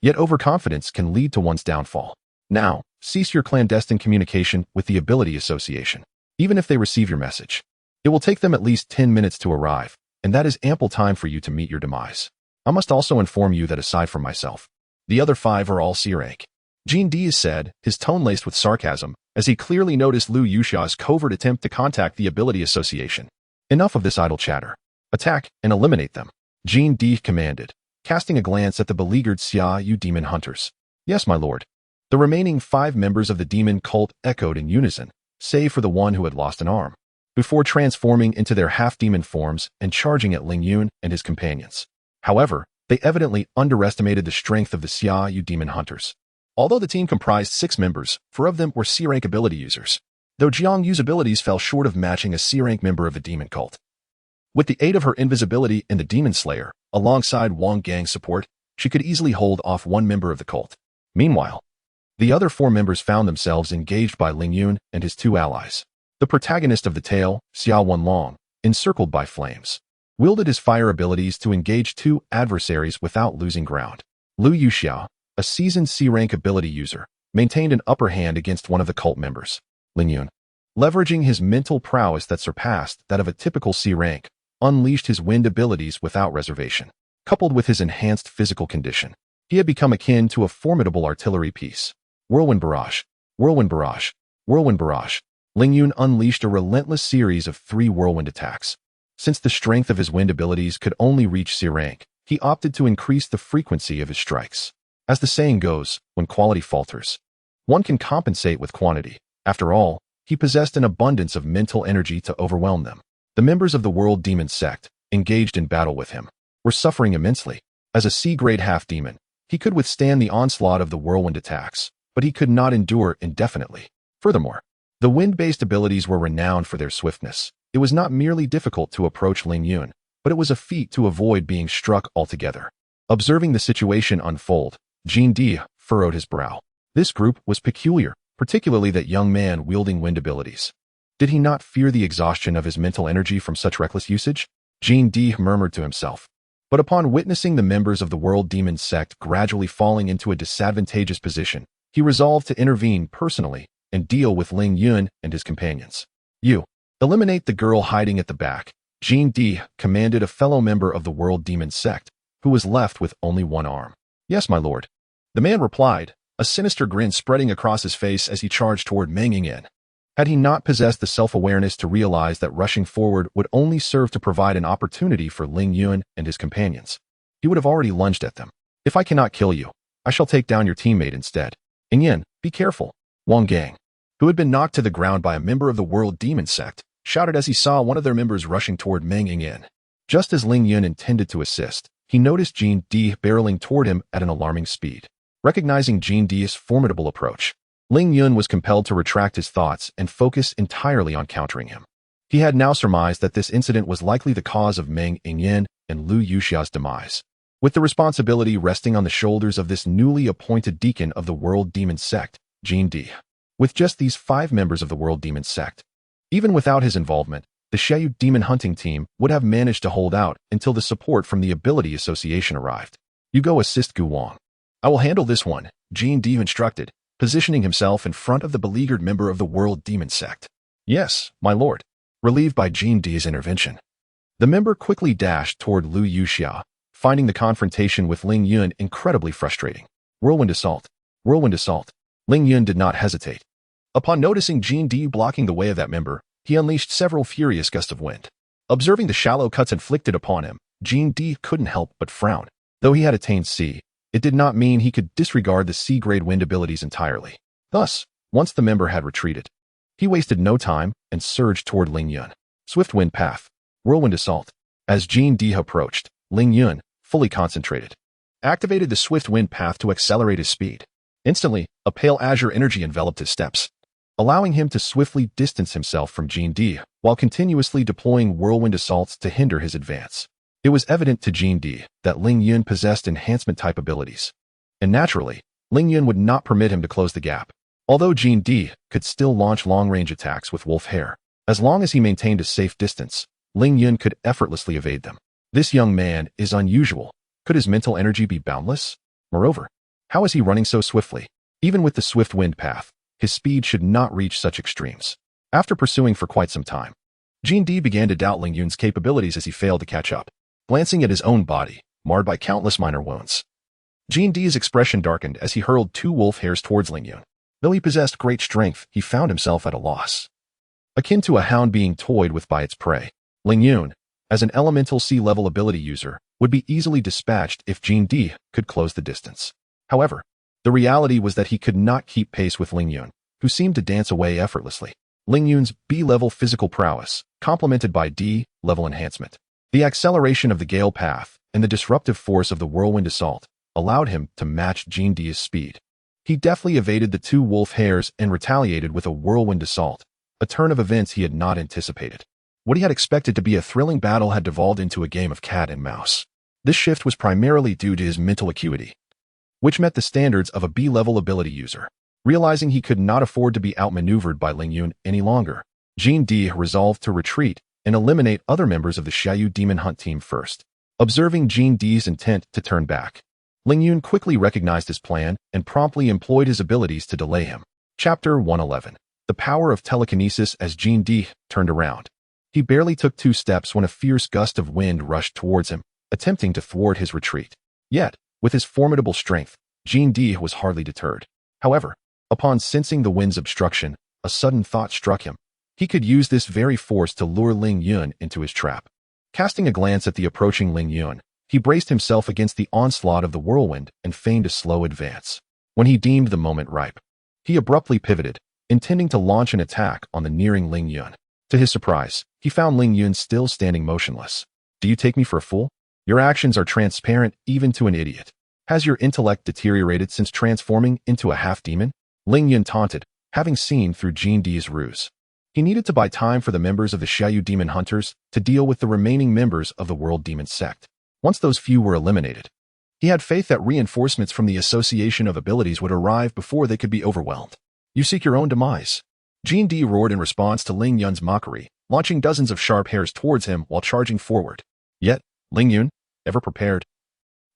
Yet overconfidence can lead to one's downfall. Now, cease your clandestine communication with the Ability Association, even if they receive your message. It will take them at least 10 minutes to arrive, and that is ample time for you to meet your demise. I must also inform you that aside from myself, the other 5 are all C rank. Jean D said, his tone laced with sarcasm, as he clearly noticed Lu Yuxia's covert attempt to contact the Ability Association. Enough of this idle chatter. Attack and eliminate them, Jean D commanded, casting a glance at the beleaguered Xia Yu demon hunters. Yes, my lord. The remaining 5 members of the demon cult echoed in unison, save for the one who had lost an arm, before transforming into their half-demon forms and charging at Ling Yun and his companions. However, they evidently underestimated the strength of the Xia Yu demon hunters. Although the team comprised 6 members, 4 of them were C-rank ability users, though Jiang Yu's abilities fell short of matching a C-rank member of the demon cult. With the aid of her invisibility and the Demon Slayer, alongside Wang Gang's support, she could easily hold off 1 member of the cult. Meanwhile, the other 4 members found themselves engaged by Ling Yun and his 2 allies. The protagonist of the tale, Xia Wenlong, encircled by flames, wielded his fire abilities to engage 2 adversaries without losing ground. Lu Yuxia, a seasoned C-rank ability user, maintained an upper hand against one of the cult members, Ling Yun. Leveraging his mental prowess that surpassed that of a typical C-rank, unleashed his wind abilities without reservation. Coupled with his enhanced physical condition, he had become akin to a formidable artillery piece. Whirlwind barrage, whirlwind barrage, whirlwind barrage. Ling Yun unleashed a relentless series of 3 whirlwind attacks. Since the strength of his wind abilities could only reach C rank, he opted to increase the frequency of his strikes. As the saying goes, when quality falters, one can compensate with quantity. After all, he possessed an abundance of mental energy to overwhelm them. The members of the World Demon Sect, engaged in battle with him, were suffering immensely. As a C-grade half-demon, he could withstand the onslaught of the whirlwind attacks, but he could not endure indefinitely. Furthermore, the wind-based abilities were renowned for their swiftness. It was not merely difficult to approach Ling Yun, but it was a feat to avoid being struck altogether. Observing the situation unfold, Jean D furrowed his brow. This group was peculiar, particularly that young man wielding wind abilities. Did he not fear the exhaustion of his mental energy from such reckless usage? Jean D murmured to himself. But upon witnessing the members of the World Demon Sect gradually falling into a disadvantageous position, he resolved to intervene personally and deal with Ling Yun and his companions. You, eliminate the girl hiding at the back, Jean D commanded a fellow member of the World Demon Sect, who was left with only 1 arm. Yes, my lord. The man replied, a sinister grin spreading across his face as he charged toward Meng Yingyan. Had he not possessed the self-awareness to realize that rushing forward would only serve to provide an opportunity for Ling Yun and his companions, he would have already lunged at them. If I cannot kill you, I shall take down your teammate instead. Yingyan, be careful. Wang Gang, who had been knocked to the ground by a member of the World Demon Sect, shouted as he saw one of their members rushing toward Meng Yingyan. Just as Ling Yun intended to assist, he noticed Jean D barreling toward him at an alarming speed. Recognizing Jean D's formidable approach, Ling Yun was compelled to retract his thoughts and focus entirely on countering him. He had now surmised that this incident was likely the cause of Meng Yingyan and Lu Yuxia's demise, with the responsibility resting on the shoulders of this newly appointed deacon of the World Demon Sect, Jean D. With just these 5 members of the World Demon Sect, even without his involvement, the Xiaoyu demon hunting team would have managed to hold out until the support from the Ability Association arrived. You go assist Gu Wang. I will handle this one, Jean D instructed, positioning himself in front of the beleaguered member of the World Demon Sect. Yes, my lord. Relieved by Jean D's intervention, the member quickly dashed toward Lu Yuxia, finding the confrontation with Ling Yun incredibly frustrating. Whirlwind assault. Whirlwind assault. Ling Yun did not hesitate. Upon noticing Jean D blocking the way of that member, he unleashed several furious gusts of wind. Observing the shallow cuts inflicted upon him, Jean D couldn't help but frown. Though he had attained C, it did not mean he could disregard the C-grade wind abilities entirely. Thus, once the member had retreated, he wasted no time and surged toward Ling Yun. Swift wind path. Whirlwind assault. As Jean D approached, Ling Yun, fully concentrated, activated the swift wind path to accelerate his speed. Instantly, a pale azure energy enveloped his steps, allowing him to swiftly distance himself from Jean D while continuously deploying whirlwind assaults to hinder his advance. It was evident to Jean D that Ling Yun possessed enhancement-type abilities, and naturally, Ling Yun would not permit him to close the gap. Although Jean D could still launch long-range attacks with wolf hair, as long as he maintained a safe distance, Ling Yun could effortlessly evade them. This young man is unusual. Could his mental energy be boundless? Moreover, how is he running so swiftly? Even with the swift wind path, his speed should not reach such extremes. After pursuing for quite some time, Jean D began to doubt Ling Yun's capabilities as he failed to catch up. Glancing at his own body, marred by countless minor wounds, Jean D's expression darkened as he hurled 2 wolf hairs towards Ling Yun. Though he possessed great strength, he found himself at a loss. Akin to a hound being toyed with by its prey, Ling Yun, as an elemental sea-level ability user, would be easily dispatched if Jean D could close the distance. However, the reality was that he could not keep pace with Ling Yun, who seemed to dance away effortlessly. Ling Yun's B-level physical prowess, complemented by D-level enhancement, the acceleration of the gale path, and the disruptive force of the whirlwind assault, allowed him to match Jean D's speed. He deftly evaded the 2 wolf hairs and retaliated with a whirlwind assault, a turn of events he had not anticipated. What he had expected to be a thrilling battle had devolved into a game of cat and mouse. This shift was primarily due to his mental acuity, which met the standards of a B-level ability user. Realizing he could not afford to be outmaneuvered by Ling Yun any longer, Jean D resolved to retreat and eliminate other members of the Xiaoyu Demon Hunt team first. Observing Jean D's intent to turn back, Ling Yun quickly recognized his plan and promptly employed his abilities to delay him. Chapter 111. The Power of Telekinesis. As Jean D turned around, he barely took 2 steps when a fierce gust of wind rushed towards him, attempting to thwart his retreat. Yet, with his formidable strength, Jean D was hardly deterred. However, upon sensing the wind's obstruction, a sudden thought struck him. He could use this very force to lure Ling Yun into his trap. Casting a glance at the approaching Ling Yun, he braced himself against the onslaught of the whirlwind and feigned a slow advance. When he deemed the moment ripe, he abruptly pivoted, intending to launch an attack on the nearing Ling Yun. To his surprise, he found Ling Yun still standing motionless. Do you take me for a fool? Your actions are transparent even to an idiot. Has your intellect deteriorated since transforming into a half-demon? Ling Yun taunted, having seen through Jean D's ruse. He needed to buy time for the members of the Xiaoyu Demon Hunters to deal with the remaining members of the World Demon Sect. Once those few were eliminated, he had faith that reinforcements from the Association of Abilities would arrive before they could be overwhelmed. You seek your own demise. Jean D roared in response to Ling Yun's mockery, launching dozens of sharp hairs towards him while charging forward. Yet, Ling Yun, ever prepared,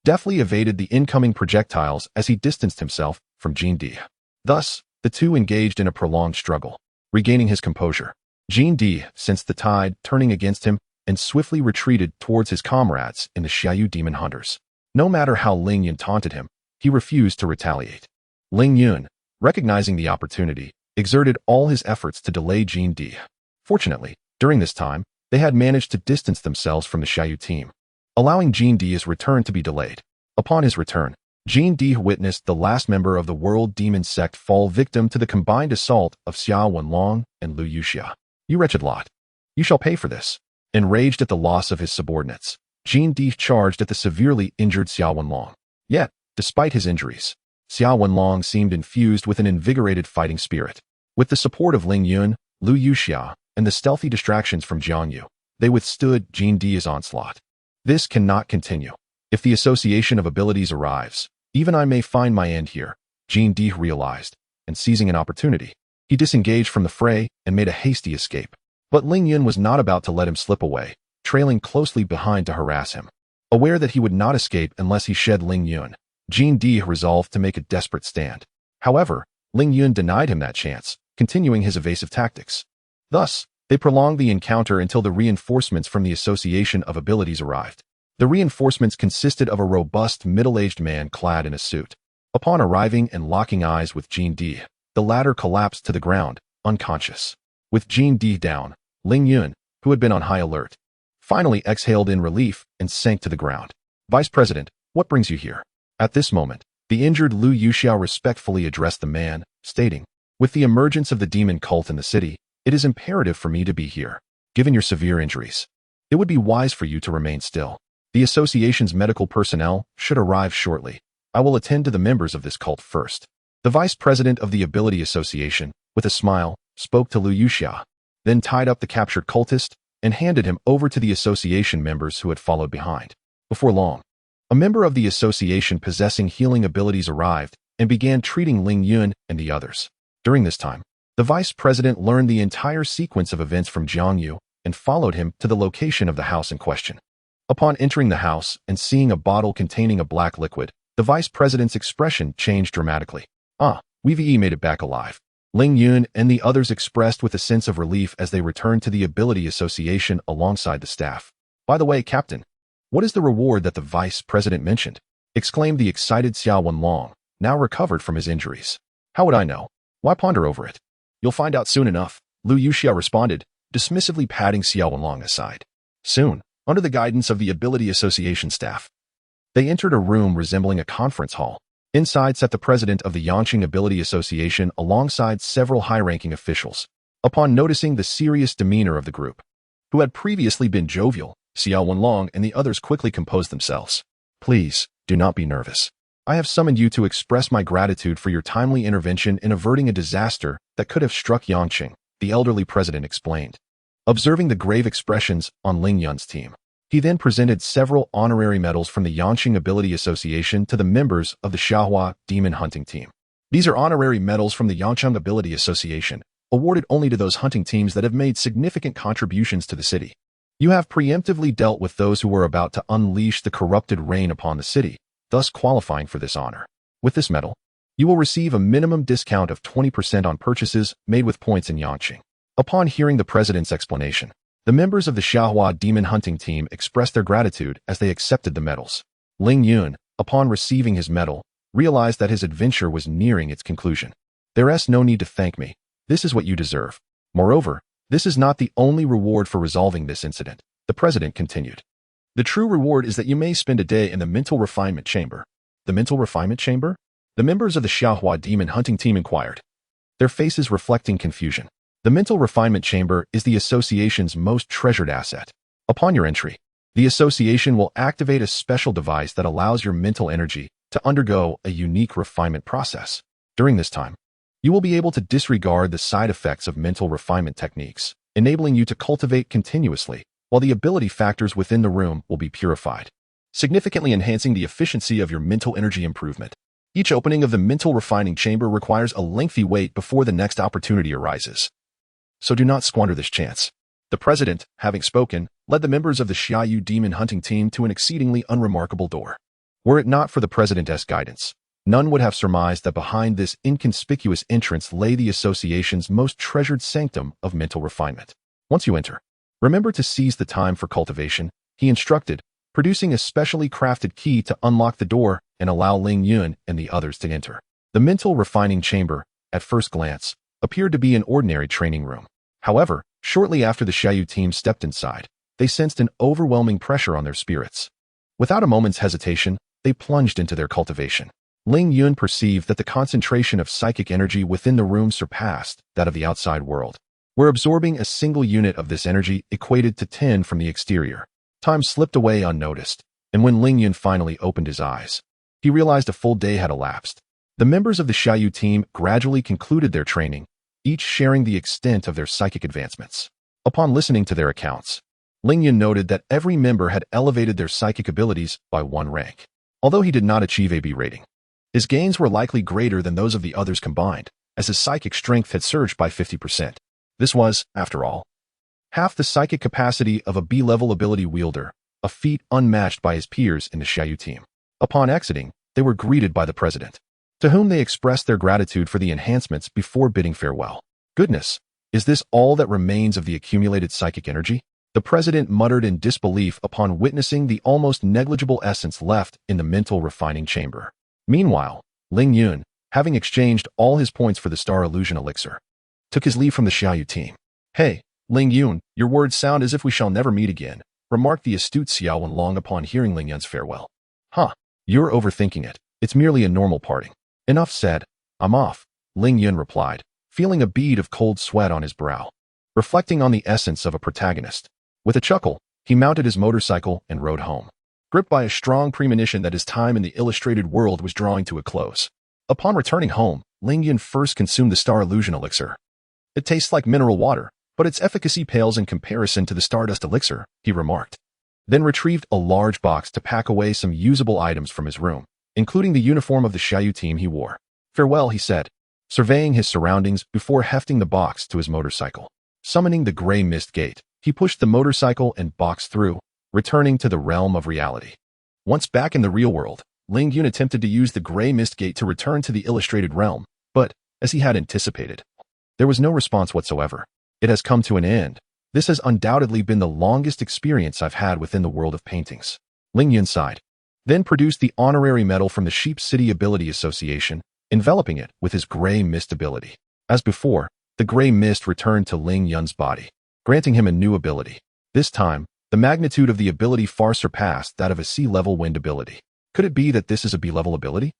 deftly evaded the incoming projectiles as he distanced himself from Jean D. Thus, the two engaged in a prolonged struggle. Regaining his composure, Jean D sensed the tide turning against him and swiftly retreated towards his comrades in the Xiaoyu Demon Hunters. No matter how Ling Yun taunted him, he refused to retaliate. Ling Yun, recognizing the opportunity, exerted all his efforts to delay Jean D. Fortunately, during this time, they had managed to distance themselves from the Xiaoyu team, allowing Jean D's return to be delayed. Upon his return, Jean D witnessed the last member of the World Demon Sect fall victim to the combined assault of Xia Wenlong and Lu Yuxia. You wretched lot. You shall pay for this. Enraged at the loss of his subordinates, Jean D charged at the severely injured Xia Wenlong. Yet, despite his injuries, Xia Wenlong seemed infused with an invigorated fighting spirit. With the support of Ling Yun, Lu Yuxia, and the stealthy distractions from Jiang Yu, they withstood Jean D's onslaught. This cannot continue. If the Association of Abilities arrives, even I may find my end here, Jean D realized, and seizing an opportunity, he disengaged from the fray and made a hasty escape. But Ling Yun was not about to let him slip away, trailing closely behind to harass him. Aware that he would not escape unless he shed Ling Yun, Jean D resolved to make a desperate stand. However, Ling Yun denied him that chance, continuing his evasive tactics. Thus, they prolonged the encounter until the reinforcements from the Association of Abilities arrived. The reinforcements consisted of a robust, middle-aged man clad in a suit. Upon arriving and locking eyes with Jean D, the latter collapsed to the ground, unconscious. With Jean D down, Ling Yun, who had been on high alert, finally exhaled in relief and sank to the ground. Vice President, what brings you here? At this moment, the injured Lu Yuxiao respectfully addressed the man, stating, with the emergence of the demon cult in the city, it is imperative for me to be here. Given your severe injuries, it would be wise for you to remain still. The association's medical personnel should arrive shortly. I will attend to the members of this cult first. The vice president of the Ability Association, with a smile, spoke to Lu Yuxia, then tied up the captured cultist and handed him over to the association members who had followed behind. Before long, a member of the association possessing healing abilities arrived and began treating Ling Yun and the others. During this time, the vice president learned the entire sequence of events from Jiang Yu and followed him to the location of the house in question. Upon entering the house and seeing a bottle containing a black liquid, the vice president's expression changed dramatically. "Ah, we've made it back alive." Ling Yun and the others expressed with a sense of relief as they returned to the Ability Association alongside the staff. "By the way, Captain, what is the reward that the vice president mentioned?" exclaimed the excited Xiao Wenlong, now recovered from his injuries. "How would I know? Why ponder over it? You'll find out soon enough," Lu Yuxia responded, dismissively patting Xiao Wenlong aside. Soon, under the guidance of the Ability Association staff, they entered a room resembling a conference hall. Inside sat the president of the Yangqing Ability Association alongside several high-ranking officials. Upon noticing the serious demeanor of the group, who had previously been jovial, Xiao Wenlong and the others quickly composed themselves. "Please, do not be nervous. I have summoned you to express my gratitude for your timely intervention in averting a disaster that could have struck Yangqing," the elderly president explained. Observing the grave expressions on Ling Yun's team, he then presented several honorary medals from the Yangqing Ability Association to the members of the Xiahua Demon Hunting Team. These are honorary medals from the Yangqing Ability Association, awarded only to those hunting teams that have made significant contributions to the city. You have preemptively dealt with those who were about to unleash the corrupted rain upon the city, thus qualifying for this honor. With this medal, you will receive a minimum discount of 20% on purchases made with points in Yangqing. Upon hearing the president's explanation, the members of the Xiahua Demon Hunting Team expressed their gratitude as they accepted the medals. Ling Yun, upon receiving his medal, realized that his adventure was nearing its conclusion. "There's no need to thank me. This is what you deserve. Moreover, this is not the only reward for resolving this incident," the president continued. "The true reward is that you may spend a day in the Mental Refinement Chamber." "The Mental Refinement Chamber?" the members of the Xiahua Demon Hunting Team inquired, their faces reflecting confusion. The Mental Refinement Chamber is the association's most treasured asset. Upon your entry, the association will activate a special device that allows your mental energy to undergo a unique refinement process. During this time, you will be able to disregard the side effects of mental refinement techniques, enabling you to cultivate continuously, while the ability factors within the room will be purified, significantly enhancing the efficiency of your mental energy improvement. Each opening of the Mental Refining Chamber requires a lengthy wait before the next opportunity arises. So do not squander this chance. The president, having spoken, led the members of the Xiaoyu Demon Hunting Team to an exceedingly unremarkable door. Were it not for the president's guidance, none would have surmised that behind this inconspicuous entrance lay the association's most treasured sanctum of mental refinement. "Once you enter, remember to seize the time for cultivation," he instructed, producing a specially crafted key to unlock the door and allow Ling Yun and the others to enter. The Mental Refining Chamber, at first glance, appeared to be an ordinary training room. However, shortly after the Xiaoyu team stepped inside, they sensed an overwhelming pressure on their spirits. Without a moment's hesitation, they plunged into their cultivation. Ling Yun perceived that the concentration of psychic energy within the room surpassed that of the outside world, where absorbing a single unit of this energy equated to 10 from the exterior. Time slipped away unnoticed, and when Ling Yun finally opened his eyes, he realized a full day had elapsed. The members of the Xiaoyu team gradually concluded their training, each sharing the extent of their psychic advancements. Upon listening to their accounts, Ling Yun noted that every member had elevated their psychic abilities by 1 rank. Although he did not achieve a B rating, his gains were likely greater than those of the others combined, as his psychic strength had surged by 50%. This was, after all, half the psychic capacity of a B-level ability wielder, a feat unmatched by his peers in the Xiaoyu team. Upon exiting, they were greeted by the president, to whom they expressed their gratitude for the enhancements before bidding farewell. "Goodness, is this all that remains of the accumulated psychic energy?" the president muttered in disbelief upon witnessing the almost negligible essence left in the Mental Refining Chamber. Meanwhile, Ling Yun, having exchanged all his points for the Star Illusion Elixir, took his leave from the Xiaoyu team. "Hey, Ling Yun, your words sound as if we shall never meet again," remarked the astute Xiao Wenlong upon hearing Ling Yun's farewell. "Huh, you're overthinking it. It's merely a normal parting." "Enough said. I'm off," Ling Yun replied, feeling a bead of cold sweat on his brow. Reflecting on the essence of a protagonist, with a chuckle, he mounted his motorcycle and rode home, gripped by a strong premonition that his time in the illustrated world was drawing to a close. Upon returning home, Ling Yun first consumed the Star Illusion Elixir. "It tastes like mineral water, but its efficacy pales in comparison to the Stardust Elixir," he remarked. Then retrieved a large box to pack away some usable items from his room, including the uniform of the Xiaoyu team he wore. "Farewell," he said, surveying his surroundings before hefting the box to his motorcycle. Summoning the gray mist gate, He pushed the motorcycle and boxed through, returning to the realm of reality. Once back in the real world, Ling Yun attempted to use the gray mist gate to return to the illustrated realm, but, as he had anticipated, there was no response whatsoever. It has come to an end. This has undoubtedly been the longest experience I've had within the world of paintings. Ling Yun sighed, then produced the honorary medal from the Sheep City Ability Association, enveloping it with his gray mist ability. As before, the gray mist returned to Ling Yun's body, granting him a new ability. This time, the magnitude of the ability far surpassed that of a C-level wind ability. Could it be that this is a B-level ability?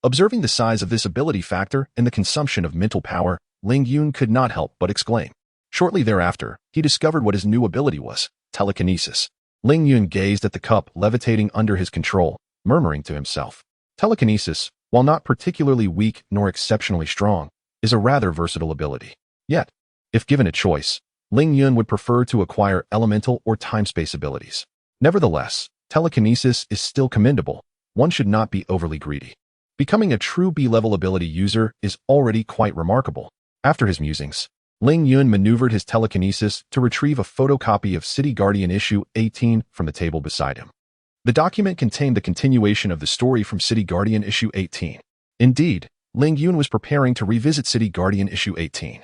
Observing the size of this ability factor and the consumption of mental power, Ling Yun could not help but exclaim. Shortly thereafter, he discovered what his new ability was, telekinesis. Ling Yun gazed at the cup levitating under his control, murmuring to himself. Telekinesis, while not particularly weak nor exceptionally strong, is a rather versatile ability. Yet, if given a choice, Ling Yun would prefer to acquire elemental or time-space abilities. Nevertheless, telekinesis is still commendable. One should not be overly greedy. Becoming a true B-level ability user is already quite remarkable. After his musings, Ling Yun maneuvered his telekinesis to retrieve a photocopy of City Guardian issue 18 from the table beside him. The document contained the continuation of the story from City Guardian issue 18. Indeed, Ling Yun was preparing to revisit City Guardian issue 18,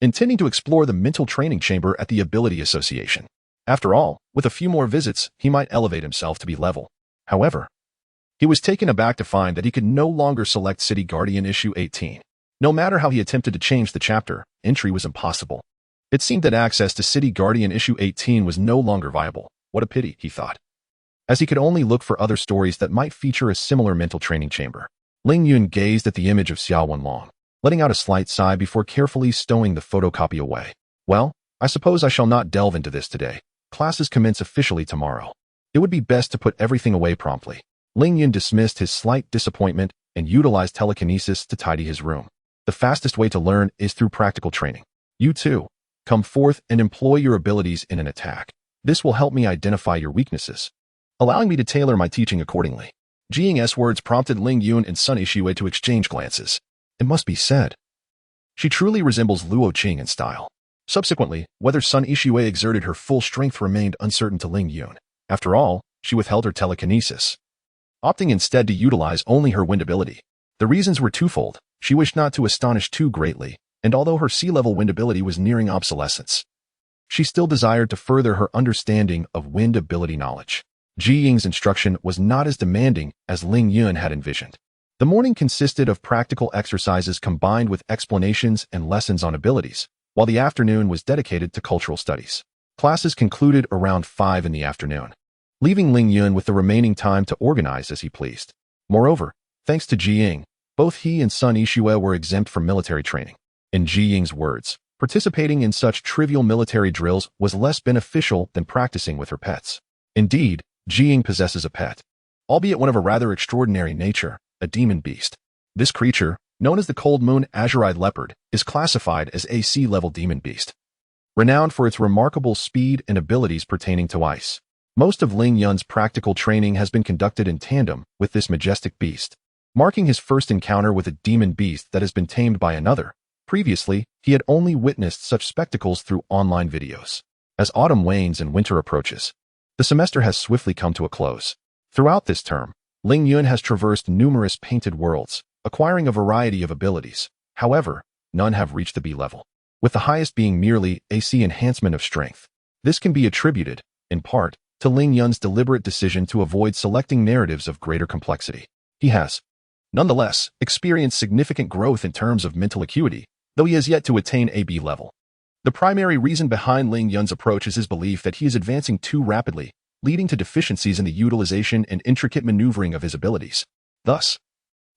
intending to explore the mental training chamber at the Ability Association. After all, with a few more visits, he might elevate himself to B-level. However, he was taken aback to find that he could no longer select City Guardian issue 18. No matter how he attempted to change the chapter, entry was impossible. It seemed that access to City Guardian issue 18 was no longer viable. What a pity, he thought, as he could only look for other stories that might feature a similar mental training chamber. Ling Yun gazed at the image of Xiao Wenlong, letting out a slight sigh before carefully stowing the photocopy away. Well, I suppose I shall not delve into this today. Classes commence officially tomorrow. It would be best to put everything away promptly. Ling Yun dismissed his slight disappointment and utilized telekinesis to tidy his room. The fastest way to learn is through practical training. You too, come forth and employ your abilities in an attack. This will help me identify your weaknesses, allowing me to tailor my teaching accordingly. Jing's words prompted Ling Yun and Sun Yixue to exchange glances. It must be said, she truly resembles Luo Qing in style. Subsequently, whether Sun Yixue exerted her full strength remained uncertain to Ling Yun. After all, she withheld her telekinesis, opting instead to utilize only her wind ability. The reasons were twofold. She wished not to astonish too greatly, and although her C-level wind ability was nearing obsolescence, she still desired to further her understanding of wind ability knowledge. Ji Ying's instruction was not as demanding as Ling Yun had envisioned. The morning consisted of practical exercises combined with explanations and lessons on abilities, while the afternoon was dedicated to cultural studies. Classes concluded around 5 in the afternoon, leaving Ling Yun with the remaining time to organize as he pleased. Moreover, thanks to Ji Ying, both he and Sun Yixue were exempt from military training. In Ji Ying's words, participating in such trivial military drills was less beneficial than practicing with her pets. Indeed, Ji Ying possesses a pet, albeit one of a rather extraordinary nature, a demon beast. This creature, known as the Cold Moon Azurite Leopard, is classified as a C-level demon beast, renowned for its remarkable speed and abilities pertaining to ice. Most of Ling Yun's practical training has been conducted in tandem with this majestic beast, marking his first encounter with a demon beast that has been tamed by another. Previously, he had only witnessed such spectacles through online videos. As autumn wanes and winter approaches, the semester has swiftly come to a close. Throughout this term, Ling Yun has traversed numerous painted worlds, acquiring a variety of abilities. However, none have reached the B level, with the highest being merely AC enhancement of strength. This can be attributed, in part, to Ling Yun's deliberate decision to avoid selecting narratives of greater complexity. He has, nonetheless, experienced significant growth in terms of mental acuity, though he has yet to attain a B level. The primary reason behind Ling Yun's approach is his belief that he is advancing too rapidly, leading to deficiencies in the utilization and intricate maneuvering of his abilities. Thus,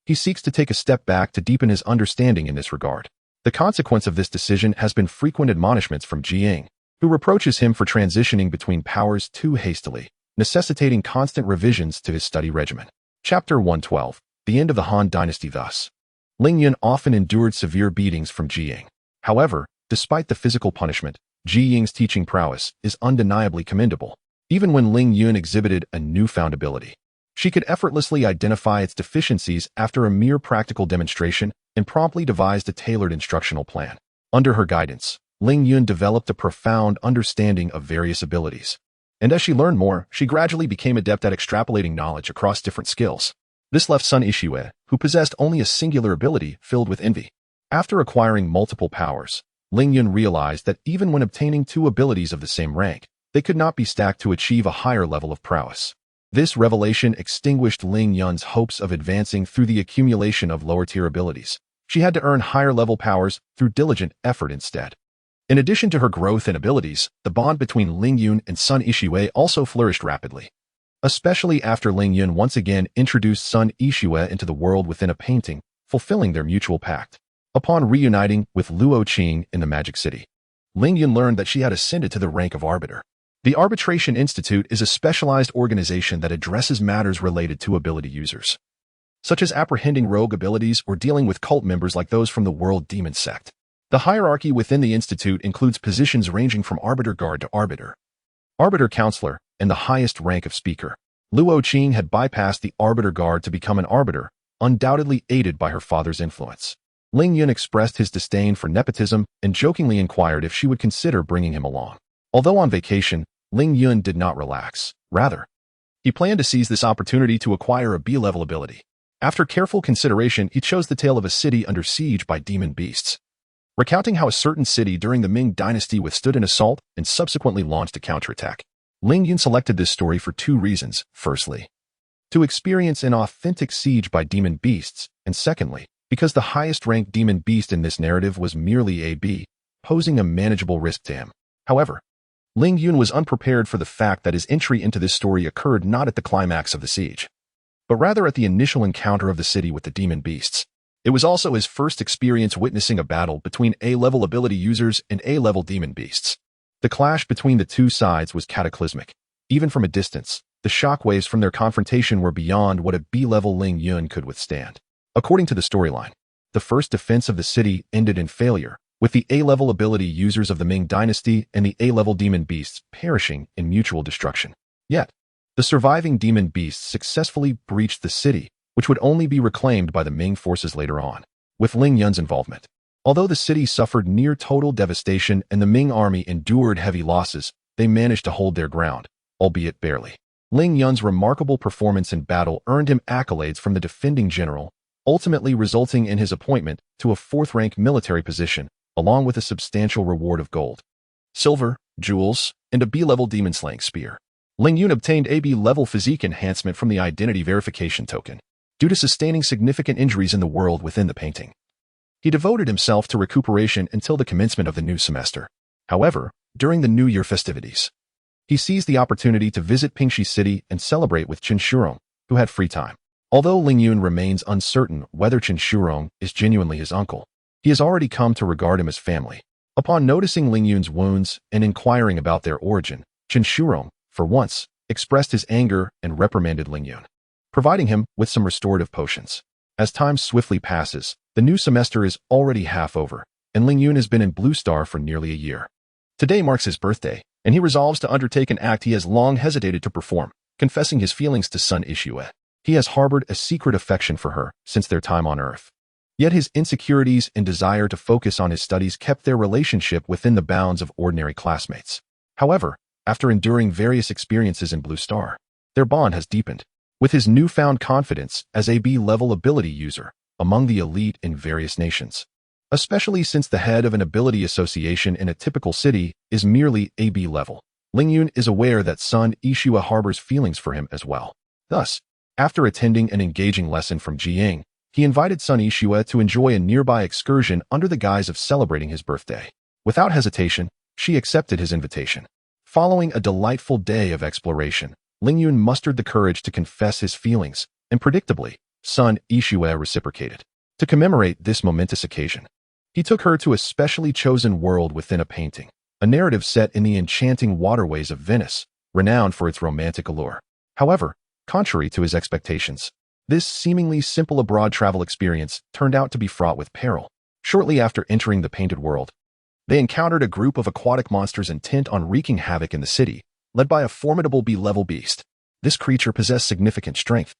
he seeks to take a step back to deepen his understanding in this regard. The consequence of this decision has been frequent admonishments from Ji Ying, who reproaches him for transitioning between powers too hastily, necessitating constant revisions to his study regimen. Chapter 112. The End of the Han Dynasty. Thus, Ling Yun often endured severe beatings from Ji Ying. However, despite the physical punishment, Ji Ying's teaching prowess is undeniably commendable. Even when Ling Yun exhibited a newfound ability, she could effortlessly identify its deficiencies after a mere practical demonstration and promptly devised a tailored instructional plan. Under her guidance, Ling Yun developed a profound understanding of various abilities. And as she learned more, she gradually became adept at extrapolating knowledge across different skills. This left Sun Ishue, who possessed only a singular ability, filled with envy. After acquiring multiple powers, Ling Yun realized that even when obtaining two abilities of the same rank, they could not be stacked to achieve a higher level of prowess. This revelation extinguished Ling Yun's hopes of advancing through the accumulation of lower-tier abilities. She had to earn higher-level powers through diligent effort instead. In addition to her growth and abilities, the bond between Ling Yun and Sun Ishue also flourished rapidly. Especially after Ling Yun once again introduced Sun Ishue into the world within a painting, fulfilling their mutual pact. Upon reuniting with Luo Qing in the Magic City, Ling Yun learned that she had ascended to the rank of Arbiter. The Arbitration Institute is a specialized organization that addresses matters related to ability users, such as apprehending rogue abilities or dealing with cult members like those from the World Demon Sect. The hierarchy within the institute includes positions ranging from Arbiter Guard to Arbiter Counselor, and the highest rank of Speaker. Luo Qing had bypassed the Arbiter Guard to become an Arbiter, undoubtedly aided by her father's influence. Ling Yun expressed his disdain for nepotism and jokingly inquired if she would consider bringing him along. Although on vacation, Ling Yun did not relax. Rather, he planned to seize this opportunity to acquire a B-level ability. After careful consideration, he chose the tale of a city under siege by demon beasts, recounting how a certain city during the Ming Dynasty withstood an assault and subsequently launched a counterattack. Ling Yun selected this story for two reasons. Firstly, to experience an authentic siege by demon beasts, and secondly, because the highest-ranked demon beast in this narrative was merely a B, posing a manageable risk to him. However, Ling Yun was unprepared for the fact that his entry into this story occurred not at the climax of the siege, but rather at the initial encounter of the city with the demon beasts. It was also his first experience witnessing a battle between A-level ability users and A-level demon beasts. The clash between the two sides was cataclysmic. Even from a distance, the shockwaves from their confrontation were beyond what a B-level Ling Yun could withstand. According to the storyline, the first defense of the city ended in failure, with the A-level ability users of the Ming Dynasty and the A-level demon beasts perishing in mutual destruction. Yet, the surviving demon beasts successfully breached the city, which would only be reclaimed by the Ming forces later on, with Ling Yun's involvement. Although the city suffered near total devastation and the Ming army endured heavy losses, they managed to hold their ground, albeit barely. Ling Yun's remarkable performance in battle earned him accolades from the defending general, ultimately resulting in his appointment to a fourth-rank military position, along with a substantial reward of gold, silver, jewels, and a B-level demon-slaying spear. Ling Yun obtained a B-level physique enhancement from the identity verification token, due to sustaining significant injuries in the world within the painting. He devoted himself to recuperation until the commencement of the new semester. However, during the New Year festivities, he seized the opportunity to visit Pingxi City and celebrate with Chen Shurong, who had free time. Although Ling Yun remains uncertain whether Chen Shurong is genuinely his uncle, he has already come to regard him as family. Upon noticing Ling Yun's wounds and inquiring about their origin, Chen Shurong, for once, expressed his anger and reprimanded Ling Yun, providing him with some restorative potions. As time swiftly passes, the new semester is already half over, and Ling Yun has been in Blue Star for nearly a year. Today marks his birthday, and he resolves to undertake an act he has long hesitated to perform, confessing his feelings to Sun Ishue. He has harbored a secret affection for her since their time on Earth. Yet his insecurities and desire to focus on his studies kept their relationship within the bounds of ordinary classmates. However, after enduring various experiences in Blue Star, their bond has deepened. With his newfound confidence as a B-level ability user among the elite in various nations, especially since the head of an ability association in a typical city is merely a B-level, Ling Yun is aware that Sun Ishue harbors feelings for him as well. Thus, after attending an engaging lesson from Jiying, he invited Sun Ishue to enjoy a nearby excursion under the guise of celebrating his birthday. Without hesitation, she accepted his invitation. Following a delightful day of exploration, Ling Yun mustered the courage to confess his feelings, and predictably, Sun Ishue reciprocated. To commemorate this momentous occasion, he took her to a specially chosen world within a painting, a narrative set in the enchanting waterways of Venice, renowned for its romantic allure. However, contrary to his expectations, this seemingly simple abroad travel experience turned out to be fraught with peril. Shortly after entering the painted world, they encountered a group of aquatic monsters intent on wreaking havoc in the city, led by a formidable B-level beast. This creature possessed significant strength,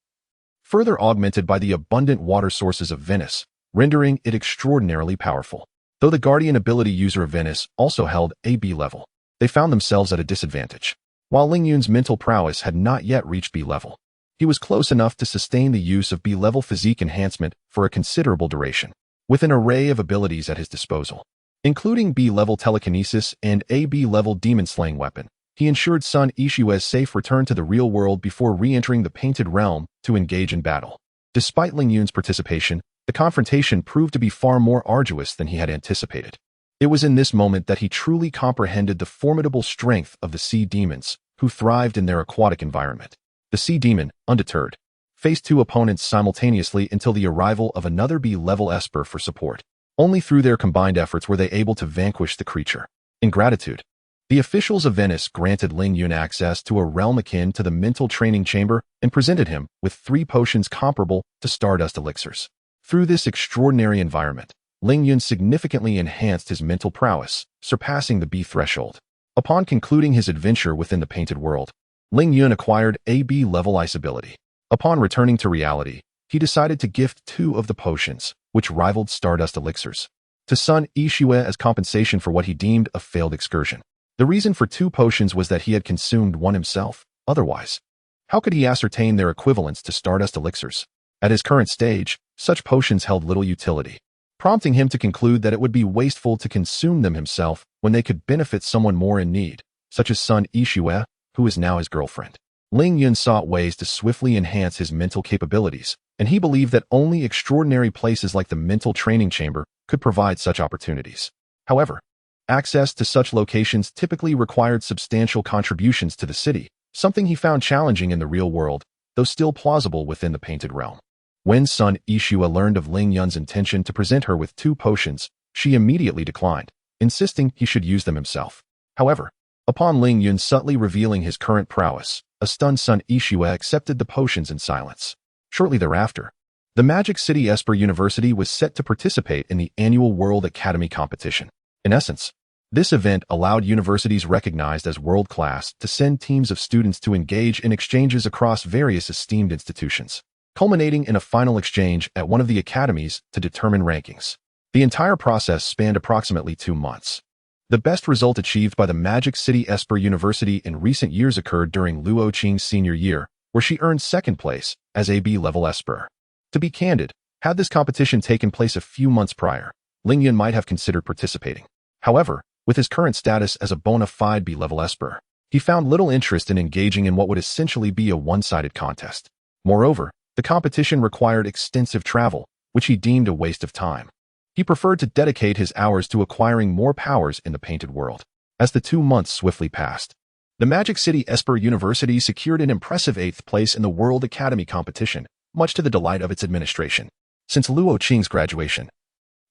further augmented by the abundant water sources of Venice, rendering it extraordinarily powerful. Though the Guardian ability user of Venice also held A/B level, they found themselves at a disadvantage. While Ling Yun's mental prowess had not yet reached B level, he was close enough to sustain the use of B-level physique enhancement for a considerable duration, with an array of abilities at his disposal. Including B-level telekinesis and A/B-level demon-slaying weapon, he ensured Sun Yixue's safe return to the real world before re-entering the Painted Realm to engage in battle. Despite Ling Yun's participation, the confrontation proved to be far more arduous than he had anticipated. It was in this moment that he truly comprehended the formidable strength of the sea demons, who thrived in their aquatic environment. The sea demon, undeterred, faced two opponents simultaneously until the arrival of another B-level Esper for support. Only through their combined efforts were they able to vanquish the creature. In gratitude, the officials of Venice granted Ling Yun access to a realm akin to the mental training chamber and presented him with 3 potions comparable to Stardust elixirs. Through this extraordinary environment, Ling Yun significantly enhanced his mental prowess, surpassing the B threshold. Upon concluding his adventure within the Painted World, Ling Yun acquired A/B level ice ability. Upon returning to reality, he decided to gift 2 of the potions, which rivaled Stardust elixirs, to Sun Yixue as compensation for what he deemed a failed excursion. The reason for 2 potions was that he had consumed one himself. Otherwise, how could he ascertain their equivalence to Stardust elixirs? At his current stage, such potions held little utility, prompting him to conclude that it would be wasteful to consume them himself when they could benefit someone more in need, such as Sun Yixue, who is now his girlfriend. Ling Yun sought ways to swiftly enhance his mental capabilities, and he believed that only extraordinary places like the mental training chamber could provide such opportunities. However, access to such locations typically required substantial contributions to the city, something he found challenging in the real world, though still plausible within the Painted Realm. When Sun Yixue learned of Ling Yun's intention to present her with 2 potions, she immediately declined, insisting he should use them himself. However, upon Ling Yun subtly revealing his current prowess, a stunned Sun Yixue accepted the potions in silence. Shortly thereafter, the Magic City Esper University was set to participate in the annual World Academy competition. In essence, this event allowed universities recognized as world-class to send teams of students to engage in exchanges across various esteemed institutions, culminating in a final exchange at one of the academies to determine rankings. The entire process spanned approximately 2 months. The best result achieved by the Magic City Esper University in recent years occurred during Luo Qing's senior year, where she earned 2nd place as a B-level Esper. To be candid, had this competition taken place a few months prior, Ling Yun might have considered participating. However, with his current status as a bona fide B-level Esper, he found little interest in engaging in what would essentially be a one-sided contest. Moreover, the competition required extensive travel, which he deemed a waste of time. He preferred to dedicate his hours to acquiring more powers in the Painted World. As the 2 months swiftly passed, the Magic City Esper University secured an impressive 8th place in the World Academy competition, much to the delight of its administration. Since Luo Qing's graduation,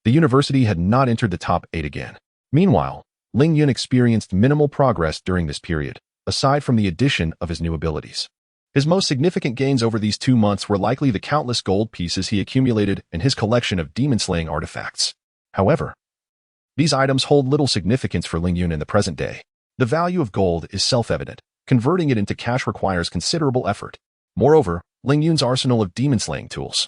the university had not entered the top 8 again. Meanwhile, Ling Yun experienced minimal progress during this period, aside from the addition of his new abilities. His most significant gains over these 2 months were likely the countless gold pieces he accumulated in his collection of demon-slaying artifacts. However, these items hold little significance for Ling Yun in the present day. The value of gold is self-evident. Converting it into cash requires considerable effort. Moreover, Ling Yun's arsenal of demon-slaying tools,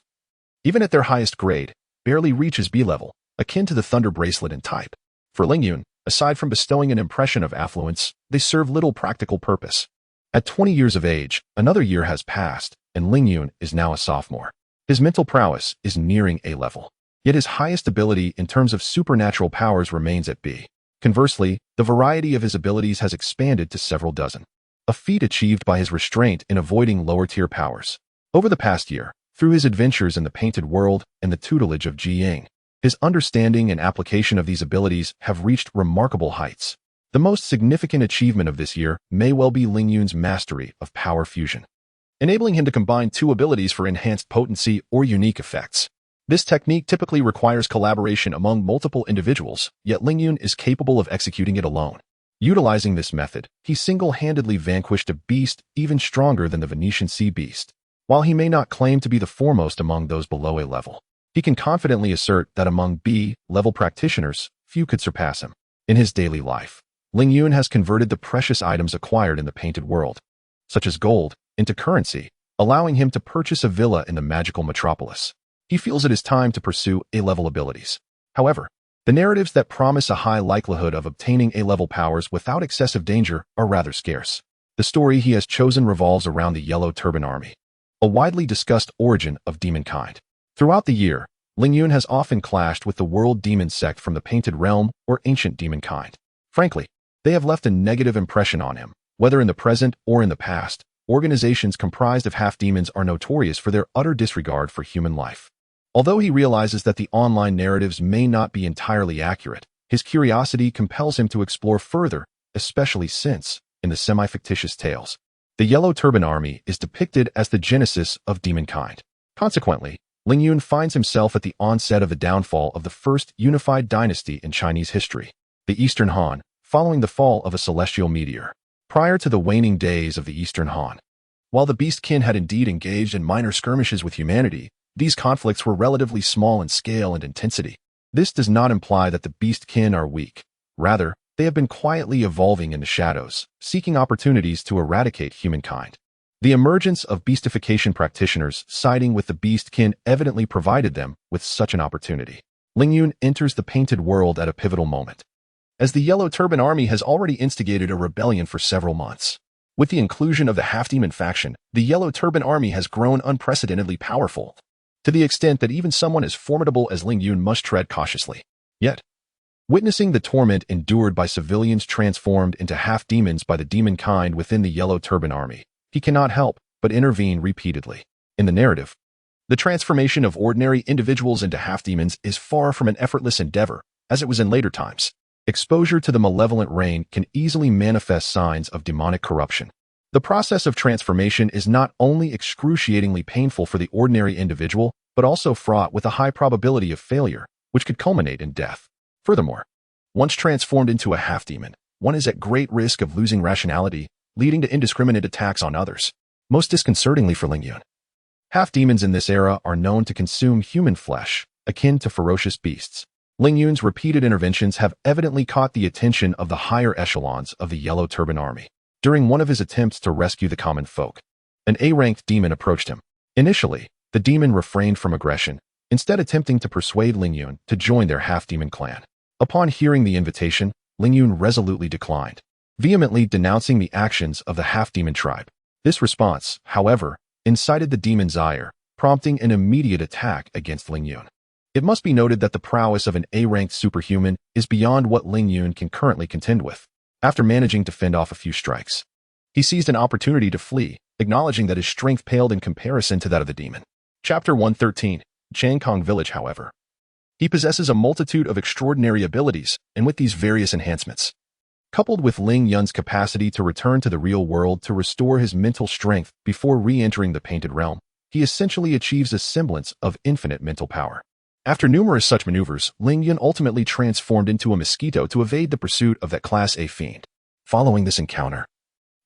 even at their highest grade, barely reaches B-level, akin to the Thunder Bracelet in type. For Ling Yun, aside from bestowing an impression of affluence, they serve little practical purpose. At 20 years of age, another year has passed, and Ling Yun is now a sophomore. His mental prowess is nearing A level, yet his highest ability in terms of supernatural powers remains at B. Conversely, the variety of his abilities has expanded to several dozen, a feat achieved by his restraint in avoiding lower-tier powers. Over the past year, through his adventures in the Painted World and the tutelage of Ji Ying, his understanding and application of these abilities have reached remarkable heights. The most significant achievement of this year may well be Ling Yun's mastery of power fusion, enabling him to combine 2 abilities for enhanced potency or unique effects. This technique typically requires collaboration among multiple individuals, yet Ling Yun is capable of executing it alone. Utilizing this method, he single-handedly vanquished a beast even stronger than the Venetian Sea Beast. While he may not claim to be the foremost among those below A level, he can confidently assert that among B-level practitioners, few could surpass him. In his daily life, Ling Yun has converted the precious items acquired in the Painted World, such as gold, into currency, allowing him to purchase a villa in the magical metropolis. He feels it is time to pursue A-level abilities. However, The narratives that promise a high likelihood of obtaining A-level powers without excessive danger are rather scarce. The story he has chosen revolves around the Yellow Turban Army, a widely discussed origin of demonkind. Throughout the year, Ling Yun has often clashed with the World Demon sect from the Painted Realm or ancient demonkind. Frankly, they have left a negative impression on him. Whether in the present or in the past, organizations comprised of half-demons are notorious for their utter disregard for human life. Although he realizes that the online narratives may not be entirely accurate, his curiosity compels him to explore further, especially since, in the semi-fictitious tales, the Yellow Turban Army is depicted as the genesis of demonkind. Consequently, Ling Yun finds himself at the onset of the downfall of the first unified dynasty in Chinese history, the Eastern Han, following the fall of a celestial meteor. Prior to the waning days of the Eastern Han, while the Beastkin had indeed engaged in minor skirmishes with humanity, these conflicts were relatively small in scale and intensity. This does not imply that the Beastkin are weak. Rather, they have been quietly evolving in the shadows, seeking opportunities to eradicate humankind. The emergence of beastification practitioners siding with the Beastkin evidently provided them with such an opportunity. Ling Yun enters the painted world at a pivotal moment, as the Yellow Turban Army has already instigated a rebellion for several months. With the inclusion of the half-demon faction, the Yellow Turban Army has grown unprecedentedly powerful, to the extent that even someone as formidable as Ling Yun must tread cautiously. Yet, witnessing the torment endured by civilians transformed into half-demons by the demonkind within the Yellow Turban Army, he cannot help but intervene repeatedly. In the narrative, the transformation of ordinary individuals into half-demons is far from an effortless endeavor, as it was in later times. Exposure to the malevolent rain can easily manifest signs of demonic corruption. The process of transformation is not only excruciatingly painful for the ordinary individual, but also fraught with a high probability of failure, which could culminate in death. Furthermore, once transformed into a half-demon, one is at great risk of losing rationality, leading to indiscriminate attacks on others. Most disconcertingly for Ling Yun, half-demons in this era are known to consume human flesh, akin to ferocious beasts. Ling Yun's repeated interventions have evidently caught the attention of the higher echelons of the Yellow Turban Army. During one of his attempts to rescue the common folk, an A-ranked demon approached him. Initially, the demon refrained from aggression, instead attempting to persuade Ling Yun to join their half-demon clan. Upon hearing the invitation, Ling Yun resolutely declined, vehemently denouncing the actions of the half-demon tribe. This response, however, incited the demon's ire, prompting an immediate attack against Ling Yun. It must be noted that the prowess of an A-ranked superhuman is beyond what Ling Yun can currently contend with. After managing to fend off a few strikes, he seized an opportunity to flee, acknowledging that his strength paled in comparison to that of the demon. Chapter 113, Changkong Village, however. He possesses a multitude of extraordinary abilities, and with these various enhancements, coupled with Ling Yun's capacity to return to the real world to restore his mental strength before re-entering the Painted Realm, he essentially achieves a semblance of infinite mental power. After numerous such maneuvers, Ling Yun ultimately transformed into a mosquito to evade the pursuit of that Class A fiend. Following this encounter,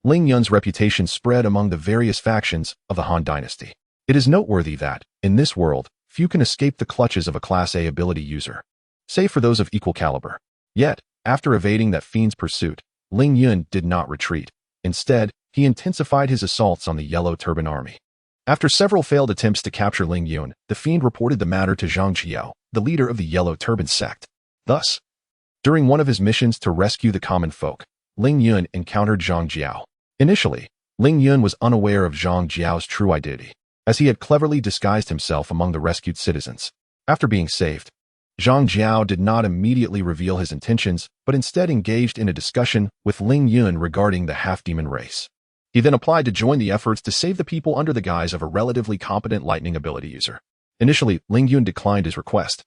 Ling Yun's reputation spread among the various factions of the Han dynasty. It is noteworthy that, in this world, few can escape the clutches of a Class A ability user, save for those of equal caliber. Yet, after evading that fiend's pursuit, Ling Yun did not retreat. Instead, he intensified his assaults on the Yellow Turban Army. After several failed attempts to capture Ling Yun, the fiend reported the matter to Zhang Jiao, the leader of the Yellow Turban sect. Thus, during one of his missions to rescue the common folk, Ling Yun encountered Zhang Jiao. Initially, Ling Yun was unaware of Zhang Jiao's true identity, as he had cleverly disguised himself among the rescued citizens. After being saved, Zhang Jiao did not immediately reveal his intentions, but instead engaged in a discussion with Ling Yun regarding the half-demon race. He then applied to join the efforts to save the people under the guise of a relatively competent lightning ability user. Initially, Ling Yun declined his request,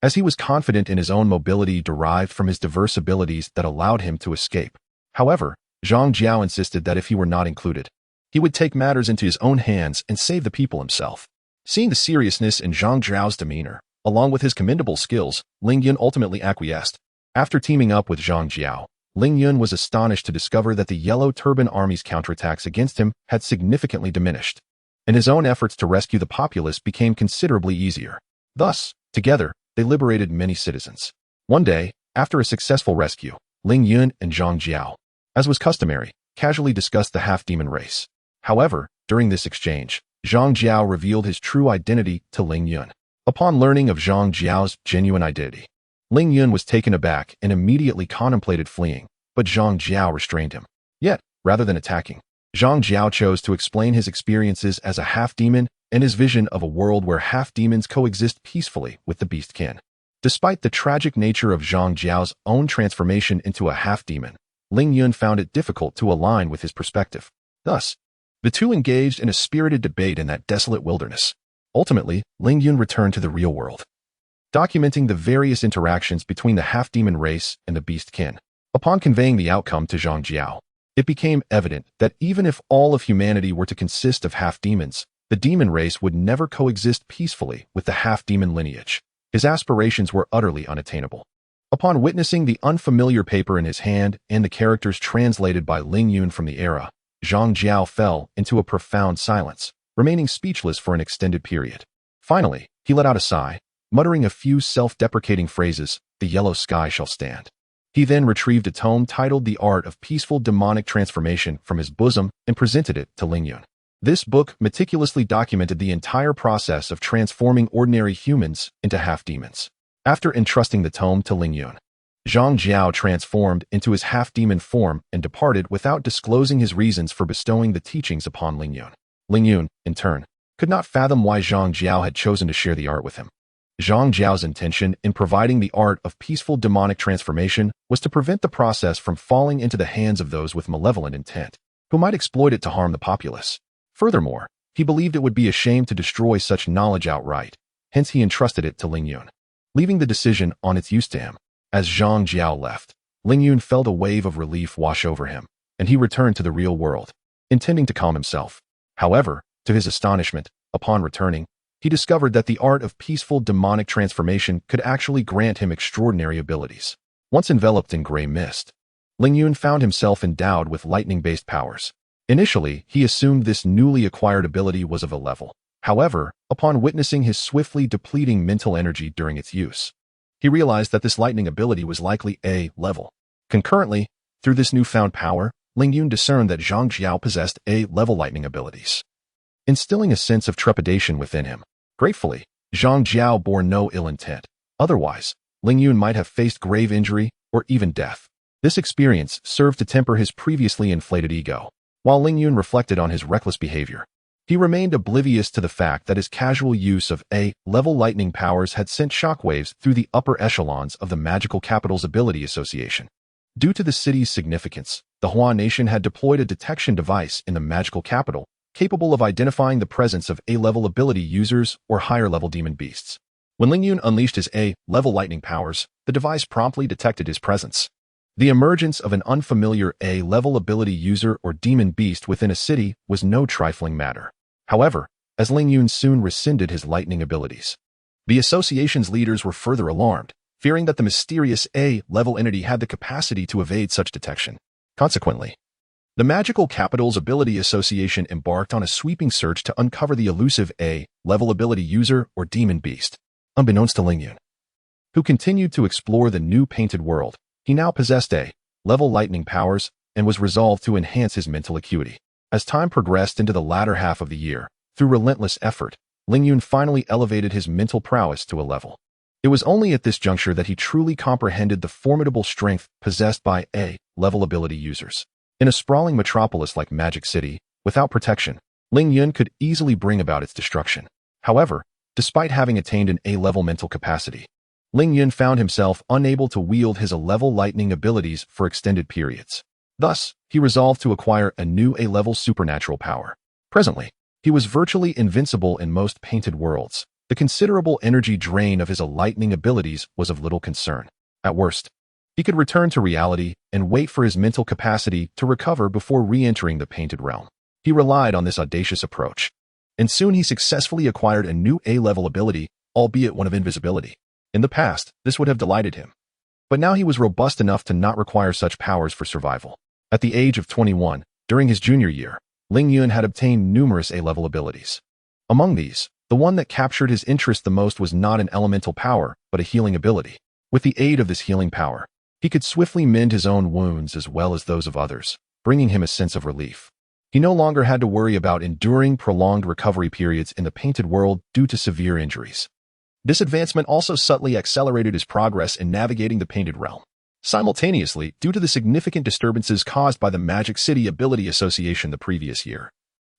as he was confident in his own mobility derived from his diverse abilities that allowed him to escape. However, Zhang Jiao insisted that if he were not included, he would take matters into his own hands and save the people himself. Seeing the seriousness in Zhang Jiao's demeanor, along with his commendable skills, Ling Yun ultimately acquiesced. After teaming up with Zhang Jiao, Ling Yun was astonished to discover that the Yellow Turban Army's counterattacks against him had significantly diminished, and his own efforts to rescue the populace became considerably easier. Thus, together, they liberated many citizens. One day, after a successful rescue, Ling Yun and Zhang Jiao, as was customary, casually discussed the half-demon race. However, during this exchange, Zhang Jiao revealed his true identity to Ling Yun. Upon learning of Zhang Jiao's genuine identity, Ling Yun was taken aback and immediately contemplated fleeing, but Zhang Jiao restrained him. Yet, rather than attacking, Zhang Jiao chose to explain his experiences as a half-demon and his vision of a world where half-demons coexist peacefully with the beastkin. Despite the tragic nature of Zhang Jiao's own transformation into a half-demon, Ling Yun found it difficult to align with his perspective. Thus, the two engaged in a spirited debate in that desolate wilderness. Ultimately, Ling Yun returned to the real world, documenting the various interactions between the half-demon race and the beastkin. Upon conveying the outcome to Zhang Jiao, it became evident that even if all of humanity were to consist of half-demons, the demon race would never coexist peacefully with the half-demon lineage. His aspirations were utterly unattainable. Upon witnessing the unfamiliar paper in his hand and the characters translated by Ling Yun from the era, Zhang Jiao fell into a profound silence, remaining speechless for an extended period. Finally, he let out a sigh, muttering a few self-deprecating phrases, "The yellow sky shall stand." He then retrieved a tome titled The Art of Peaceful Demonic Transformation from his bosom and presented it to Ling Yun. This book meticulously documented the entire process of transforming ordinary humans into half-demons. After entrusting the tome to Ling Yun, Zhang Jiao transformed into his half-demon form and departed without disclosing his reasons for bestowing the teachings upon Ling Yun. Ling Yun, in turn, could not fathom why Zhang Jiao had chosen to share the art with him. Zhang Jiao's intention in providing the art of peaceful demonic transformation was to prevent the process from falling into the hands of those with malevolent intent, who might exploit it to harm the populace. Furthermore, he believed it would be a shame to destroy such knowledge outright, hence he entrusted it to Ling Yun, leaving the decision on its use to him. As Zhang Jiao left, Ling Yun felt a wave of relief wash over him, and he returned to the real world, intending to calm himself. However, to his astonishment, upon returning, he discovered that the art of peaceful demonic transformation could actually grant him extraordinary abilities. Once enveloped in gray mist, Ling Yun found himself endowed with lightning-based powers. Initially, he assumed this newly acquired ability was of a level. However, upon witnessing his swiftly depleting mental energy during its use, he realized that this lightning ability was likely A level. Concurrently, through this newfound power, Ling Yun discerned that Zhang Jiao possessed A-level lightning abilities, instilling a sense of trepidation within him. Gratefully, Zhang Jiao bore no ill intent. Otherwise, Ling Yun might have faced grave injury or even death. This experience served to temper his previously inflated ego. While Ling Yun reflected on his reckless behavior, he remained oblivious to the fact that his casual use of A-level lightning powers had sent shockwaves through the upper echelons of the Magical Capital's Ability Association. Due to the city's significance, the Hua Nation had deployed a detection device in the Magical Capital capable of identifying the presence of A-level ability users or higher-level demon beasts. When Ling Yun unleashed his A-level lightning powers, the device promptly detected his presence. The emergence of an unfamiliar A-level ability user or demon beast within a city was no trifling matter. However, as Ling Yun soon rescinded his lightning abilities, the association's leaders were further alarmed, fearing that the mysterious A-level entity had the capacity to evade such detection. Consequently, the Magical Capital's Ability Association embarked on a sweeping search to uncover the elusive A-level ability user or demon beast. Unbeknownst to Ling Yun, who continued to explore the new painted world, he now possessed A-level lightning powers and was resolved to enhance his mental acuity. As time progressed into the latter half of the year, through relentless effort, Ling Yun finally elevated his mental prowess to a level. It was only at this juncture that he truly comprehended the formidable strength possessed by A-level ability users. In a sprawling metropolis like Magic City, without protection, Ling Yun could easily bring about its destruction. However, despite having attained an A-level mental capacity, Ling Yun found himself unable to wield his A-level lightning abilities for extended periods. Thus, he resolved to acquire a new A-level supernatural power. Presently, he was virtually invincible in most painted worlds. The considerable energy drain of his lightning abilities was of little concern. At worst, he could return to reality and wait for his mental capacity to recover before re-entering the painted realm. He relied on this audacious approach, and soon he successfully acquired a new A-level ability, albeit one of invisibility. In the past, this would have delighted him, but now he was robust enough to not require such powers for survival. At the age of 21, during his junior year, Ling Yun had obtained numerous A-level abilities. Among these, the one that captured his interest the most was not an elemental power, but a healing ability. With the aid of this healing power, he could swiftly mend his own wounds as well as those of others, bringing him a sense of relief. He no longer had to worry about enduring prolonged recovery periods in the painted world due to severe injuries. This advancement also subtly accelerated his progress in navigating the Painted Realm. Simultaneously, due to the significant disturbances caused by the Magic City Ability Association the previous year,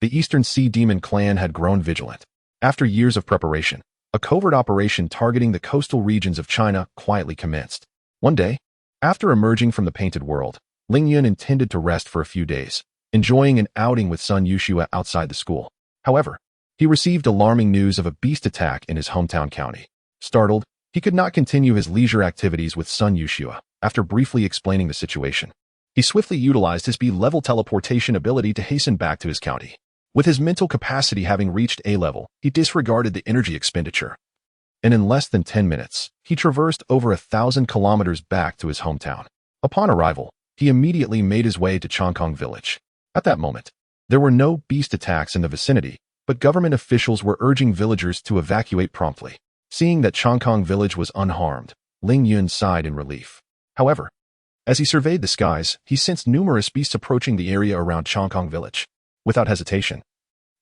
the Eastern Sea Demon clan had grown vigilant. After years of preparation, a covert operation targeting the coastal regions of China quietly commenced. One day, after emerging from the Painted World, Ling Yun intended to rest for a few days, enjoying an outing with Sun Yuxue outside the school. However, he received alarming news of a beast attack in his hometown county. Startled, he could not continue his leisure activities with Sun Yuxue. After briefly explaining the situation, he swiftly utilized his B-level teleportation ability to hasten back to his county. With his mental capacity having reached A-level, he disregarded the energy expenditure. And in less than 10 minutes, he traversed over 1,000 kilometers back to his hometown. Upon arrival, he immediately made his way to Chongkong Village. At that moment, there were no beast attacks in the vicinity, but government officials were urging villagers to evacuate promptly. Seeing that Chongkong Village was unharmed, Ling Yun sighed in relief. However, as he surveyed the skies, he sensed numerous beasts approaching the area around Chongkong Village. Without hesitation,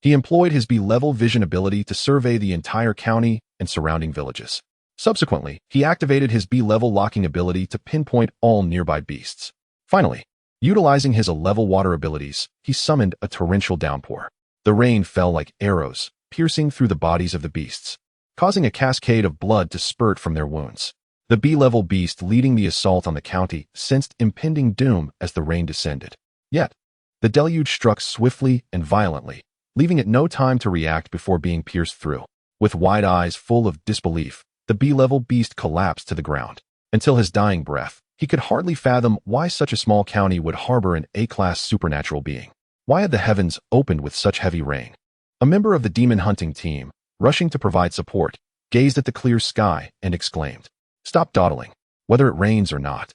he employed his B-level vision ability to survey the entire county and surrounding villages. Subsequently, he activated his B-level locking ability to pinpoint all nearby beasts. Finally, utilizing his A-level water abilities, he summoned a torrential downpour. The rain fell like arrows, piercing through the bodies of the beasts, causing a cascade of blood to spurt from their wounds. The B-level beast leading the assault on the county sensed impending doom as the rain descended. Yet, the deluge struck swiftly and violently, leaving it no time to react before being pierced through. With wide eyes full of disbelief, the B-level beast collapsed to the ground. Until his dying breath, he could hardly fathom why such a small county would harbor an A-class supernatural being. Why had the heavens opened with such heavy rain? A member of the demon hunting team, rushing to provide support, gazed at the clear sky and exclaimed, "Stop dawdling, whether it rains or not.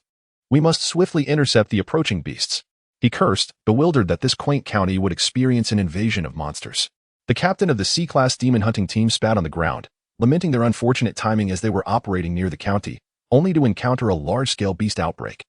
We must swiftly intercept the approaching beasts." He cursed, bewildered that this quaint county would experience an invasion of monsters. The captain of the C-class demon hunting team spat on the ground, lamenting their unfortunate timing as they were operating near the county, only to encounter a large-scale beast outbreak.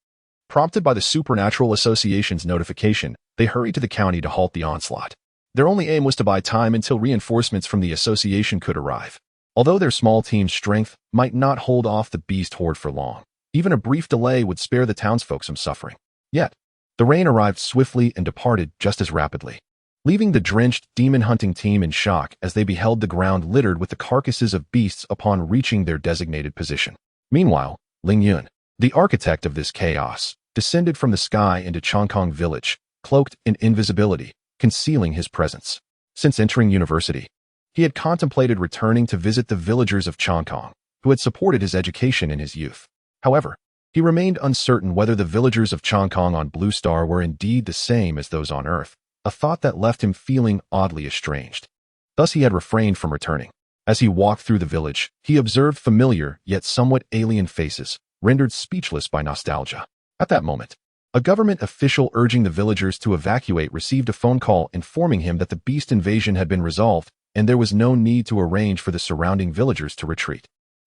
Prompted by the Supernatural Association's notification, they hurried to the county to halt the onslaught. Their only aim was to buy time until reinforcements from the association could arrive. Although their small team's strength might not hold off the beast horde for long, even a brief delay would spare the townsfolk some suffering. Yet, the rain arrived swiftly and departed just as rapidly, leaving the drenched demon hunting team in shock as they beheld the ground littered with the carcasses of beasts upon reaching their designated position. Meanwhile, Ling Yun, the architect of this chaos, descended from the sky into Chongkong Village, cloaked in invisibility, concealing his presence. Since entering university, he had contemplated returning to visit the villagers of Chongkong, who had supported his education in his youth. However, he remained uncertain whether the villagers of Chongkong on Blue Star were indeed the same as those on Earth, a thought that left him feeling oddly estranged. Thus he had refrained from returning. As he walked through the village, he observed familiar yet somewhat alien faces, rendered speechless by nostalgia. At that moment, a government official urging the villagers to evacuate received a phone call informing him that the beast invasion had been resolved and there was no need to arrange for the surrounding villagers to retreat.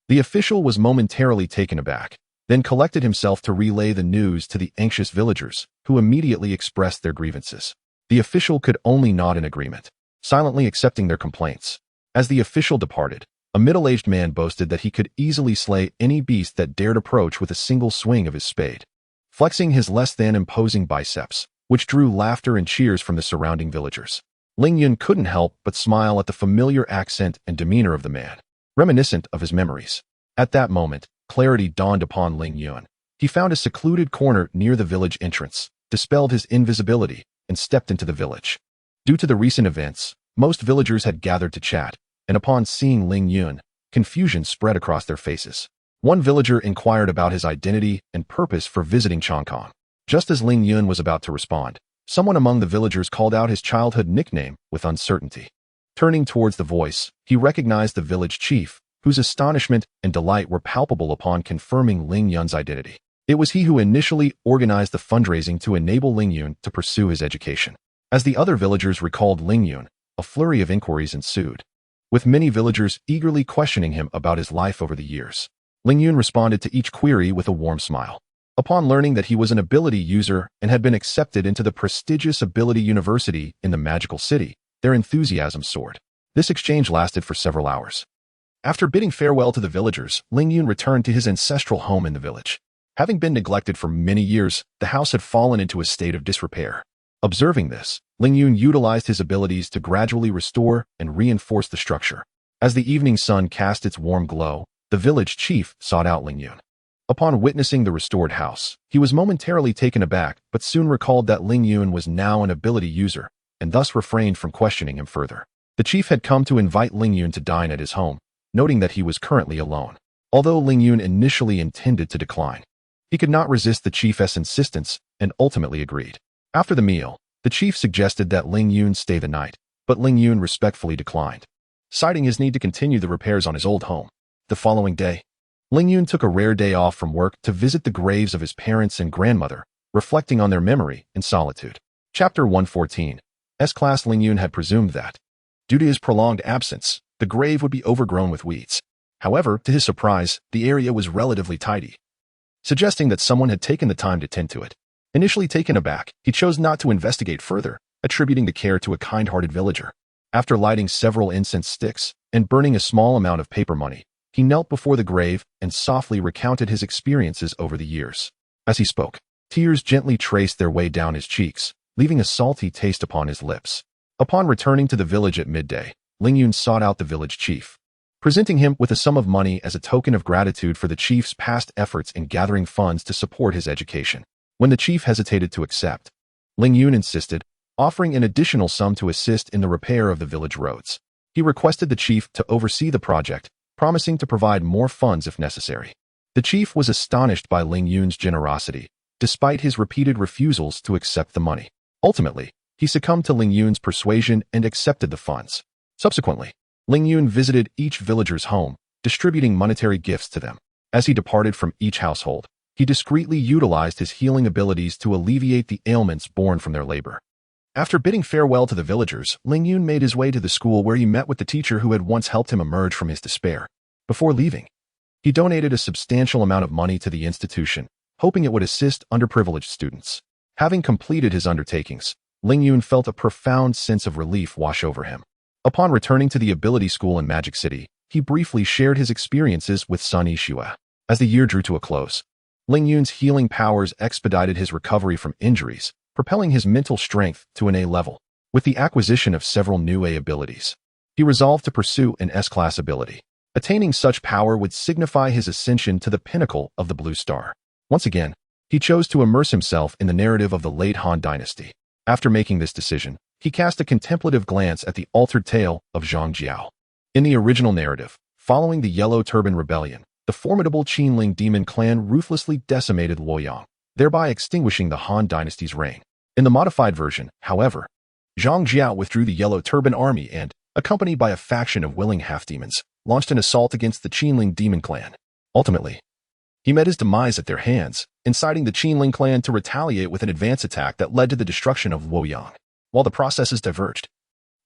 The official was momentarily taken aback, then collected himself to relay the news to the anxious villagers, who immediately expressed their grievances. The official could only nod in agreement, silently accepting their complaints. As the official departed, a middle-aged man boasted that he could easily slay any beast that dared approach with a single swing of his spade, flexing his less-than-imposing biceps, which drew laughter and cheers from the surrounding villagers. Ling Yun couldn't help but smile at the familiar accent and demeanor of the man, reminiscent of his memories. At that moment, clarity dawned upon Ling Yun. He found a secluded corner near the village entrance, dispelled his invisibility, and stepped into the village. Due to the recent events, most villagers had gathered to chat, and upon seeing Ling Yun, confusion spread across their faces. One villager inquired about his identity and purpose for visiting Chongkong. Just as Ling Yun was about to respond, someone among the villagers called out his childhood nickname with uncertainty. Turning towards the voice, he recognized the village chief, whose astonishment and delight were palpable upon confirming Ling Yun's identity. It was he who initially organized the fundraising to enable Ling Yun to pursue his education. As the other villagers recalled Ling Yun, a flurry of inquiries ensued, with many villagers eagerly questioning him about his life over the years. Ling Yun responded to each query with a warm smile. Upon learning that he was an ability user and had been accepted into the prestigious Ability University in the Magical City, their enthusiasm soared. This exchange lasted for several hours. After bidding farewell to the villagers, Ling Yun returned to his ancestral home in the village. Having been neglected for many years, the house had fallen into a state of disrepair. Observing this, Ling Yun utilized his abilities to gradually restore and reinforce the structure. As the evening sun cast its warm glow, the village chief sought out Ling Yun. Upon witnessing the restored house, he was momentarily taken aback but soon recalled that Ling Yun was now an ability user, and thus refrained from questioning him further. The chief had come to invite Ling Yun to dine at his home, noting that he was currently alone. Although Ling Yun initially intended to decline, he could not resist the chief's insistence and ultimately agreed. After the meal, the chief suggested that Ling Yun stay the night, but Ling Yun respectfully declined, citing his need to continue the repairs on his old home. The following day, Ling Yun took a rare day off from work to visit the graves of his parents and grandmother, reflecting on their memory in solitude. Chapter 114. S-Class Ling Yun had presumed that, due to his prolonged absence, the grave would be overgrown with weeds. However, to his surprise, the area was relatively tidy, suggesting that someone had taken the time to tend to it. Initially taken aback, he chose not to investigate further, attributing the care to a kind-hearted villager. After lighting several incense sticks and burning a small amount of paper money, he knelt before the grave and softly recounted his experiences over the years. As he spoke, tears gently traced their way down his cheeks, leaving a salty taste upon his lips. Upon returning to the village at midday, Ling Yun sought out the village chief, presenting him with a sum of money as a token of gratitude for the chief's past efforts in gathering funds to support his education. When the chief hesitated to accept, Ling Yun insisted, offering an additional sum to assist in the repair of the village roads. He requested the chief to oversee the project, promising to provide more funds if necessary. The chief was astonished by Ling Yun's generosity, despite his repeated refusals to accept the money. Ultimately, he succumbed to Ling Yun's persuasion and accepted the funds. Subsequently, Ling Yun visited each villager's home, distributing monetary gifts to them. As he departed from each household, he discreetly utilized his healing abilities to alleviate the ailments born from their labor. After bidding farewell to the villagers, Ling Yun made his way to the school where he met with the teacher who had once helped him emerge from his despair. Before leaving, he donated a substantial amount of money to the institution, hoping it would assist underprivileged students. Having completed his undertakings, Ling Yun felt a profound sense of relief wash over him. Upon returning to the ability school in Magic City, he briefly shared his experiences with Sun Yixue. As the year drew to a close, Ling Yun's healing powers expedited his recovery from injuries, propelling his mental strength to an A level. With the acquisition of several new A abilities, he resolved to pursue an S-Class ability. Attaining such power would signify his ascension to the pinnacle of the Blue Star. Once again, he chose to immerse himself in the narrative of the late Han Dynasty. After making this decision, he cast a contemplative glance at the altered tale of Zhang Jiao. In the original narrative, following the Yellow Turban Rebellion, the formidable Qinling demon clan ruthlessly decimated Luoyang, thereby extinguishing the Han Dynasty's reign. In the modified version, however, Zhang Jiao withdrew the Yellow Turban army and, accompanied by a faction of willing half-demons, launched an assault against the Qinling demon clan. Ultimately, he met his demise at their hands, inciting the Qinling clan to retaliate with an advance attack that led to the destruction of Luoyang. While the processes diverged,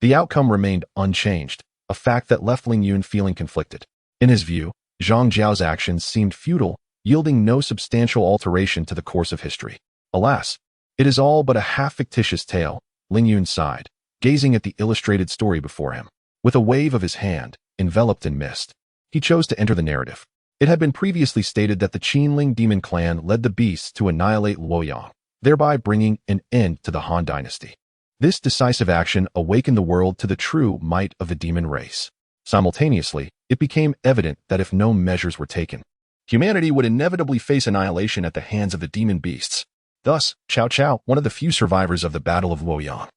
the outcome remained unchanged, a fact that left Ling Yun feeling conflicted. In his view, Zhang Jiao's actions seemed futile, yielding no substantial alteration to the course of history. Alas, it is all but a half-fictitious tale, Ling Yun sighed, gazing at the illustrated story before him. With a wave of his hand, enveloped in mist, he chose to enter the narrative. It had been previously stated that the Qinling demon clan led the beasts to annihilate Luoyang, thereby bringing an end to the Han Dynasty. This decisive action awakened the world to the true might of the demon race. Simultaneously, it became evident that if no measures were taken, humanity would inevitably face annihilation at the hands of the demon beasts. Thus, Cao Cao, one of the few survivors of the Battle of Luoyang,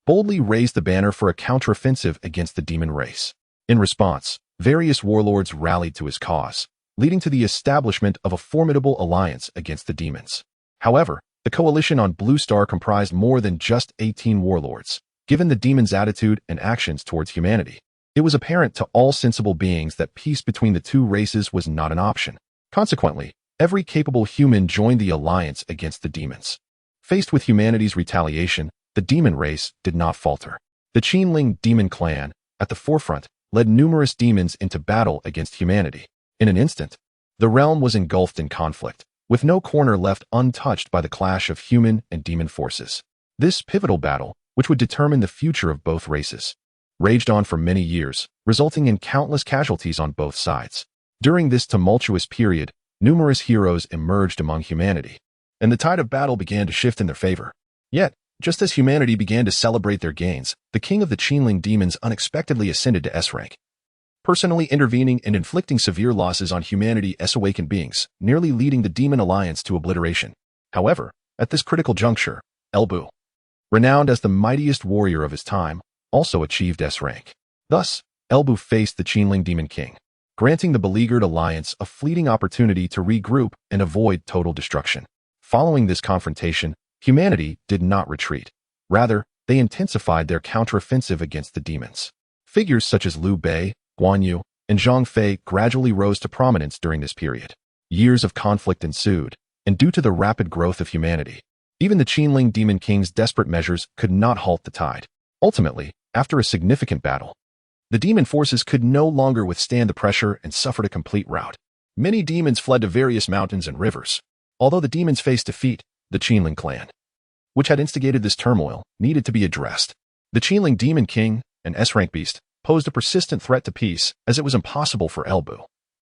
boldly raised the banner for a counteroffensive against the demon race. In response, various warlords rallied to his cause, leading to the establishment of a formidable alliance against the demons. However, the coalition on Blue Star comprised more than just 18 warlords. Given the demons' attitude and actions towards humanity, it was apparent to all sensible beings that peace between the two races was not an option. Consequently, every capable human joined the alliance against the demons. Faced with humanity's retaliation, the demon race did not falter. The Qinling demon clan, at the forefront, led numerous demons into battle against humanity. In an instant, the realm was engulfed in conflict, with no corner left untouched by the clash of human and demon forces. This pivotal battle, which would determine the future of both races, raged on for many years, resulting in countless casualties on both sides. During this tumultuous period, numerous heroes emerged among humanity, and the tide of battle began to shift in their favor. Yet, just as humanity began to celebrate their gains, the king of the Qinling demons unexpectedly ascended to S rank, personally intervening and inflicting severe losses on humanity's awakened beings, nearly leading the Demon Alliance to obliteration. However, at this critical juncture, Elbu, renowned as the mightiest warrior of his time, also achieved S rank. Thus, Elbu faced the Qinling Demon King, granting the beleaguered alliance a fleeting opportunity to regroup and avoid total destruction. Following this confrontation, humanity did not retreat. Rather, they intensified their counteroffensive against the demons. Figures such as Liu Bei, Guan Yu, and Zhang Fei gradually rose to prominence during this period. Years of conflict ensued, and due to the rapid growth of humanity, even the Qinling Demon King's desperate measures could not halt the tide. Ultimately, after a significant battle, the demon forces could no longer withstand the pressure and suffered a complete rout. Many demons fled to various mountains and rivers. Although the demons faced defeat, the Qinling clan, which had instigated this turmoil, needed to be addressed. The Qinling Demon King, an S-rank beast, posed a persistent threat to peace, as it was impossible for Elbu,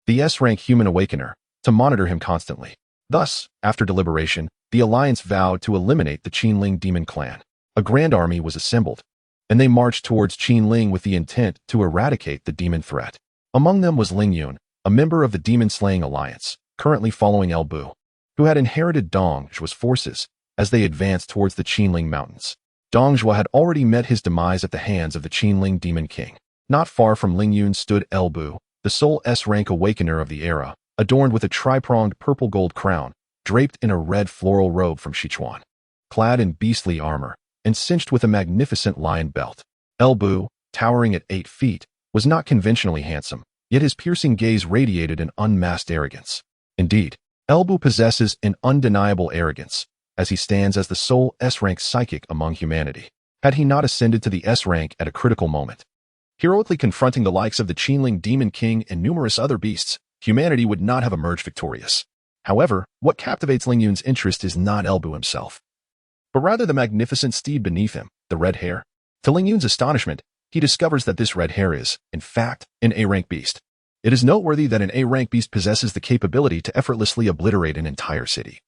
the S-rank human awakener, to monitor him constantly. Thus, after deliberation, the alliance vowed to eliminate the Qinling Demon Clan. A grand army was assembled, and they marched towards Qinling with the intent to eradicate the demon threat. Among them was Ling Yun, a member of the demon-slaying alliance, currently following Elbu, who had inherited Dongzhuo's forces as they advanced towards the Qinling Mountains. Dongzhuo had already met his demise at the hands of the Qinling Demon King. Not far from Ling Yun stood Elbu, the sole S-rank awakener of the era, adorned with a tri-pronged purple-gold crown, draped in a red floral robe from Sichuan, clad in beastly armor, and cinched with a magnificent lion belt. Elbu, towering at 8 feet, was not conventionally handsome, yet his piercing gaze radiated an unmasked arrogance. Indeed, Elbu possesses an undeniable arrogance, as he stands as the sole S-rank psychic among humanity. Had he not ascended to the S-rank at a critical moment, heroically confronting the likes of the Qinling Demon King and numerous other beasts, humanity would not have emerged victorious. However, what captivates Ling Yun's interest is not Elbu himself, but rather the magnificent steed beneath him, the red hare. To Ling Yun's astonishment, he discovers that this red hare is, in fact, an A-rank beast. It is noteworthy that an A-rank beast possesses the capability to effortlessly obliterate an entire city.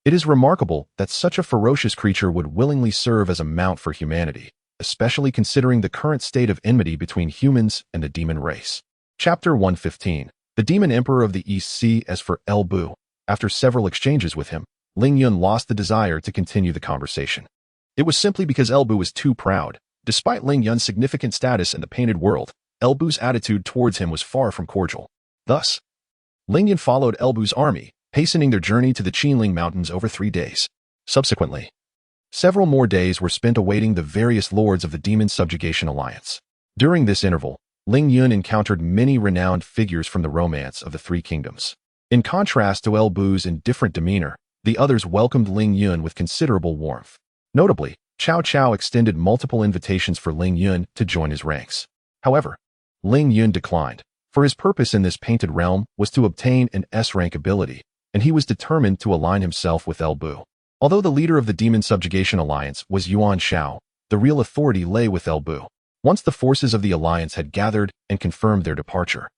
It is remarkable that such a ferocious creature would willingly serve as a mount for humanity, especially considering the current state of enmity between humans and the demon race. Chapter 115. The Demon Emperor of the East Sea. As for Elbu, after several exchanges with him, Ling Yun lost the desire to continue the conversation. It was simply because Elbu was too proud. Despite Ling Yun's significant status in the painted world, Elbu's attitude towards him was far from cordial. Thus, Ling Yun followed Elbu's army, hastening their journey to the Qinling Mountains over 3 days. Subsequently, several more days were spent awaiting the various lords of the Demon Subjugation Alliance. During this interval, Ling Yun encountered many renowned figures from the romance of the Three Kingdoms. In contrast to Elbu's indifferent demeanor, the others welcomed Ling Yun with considerable warmth. Notably, Cao Cao extended multiple invitations for Ling Yun to join his ranks. However, Ling Yun declined, for his purpose in this painted realm was to obtain an S-rank ability, and he was determined to align himself with Elbu. Although the leader of the Demon Subjugation Alliance was Yuan Shao, the real authority lay with Elbu. Once the forces of the alliance had gathered and confirmed their departure,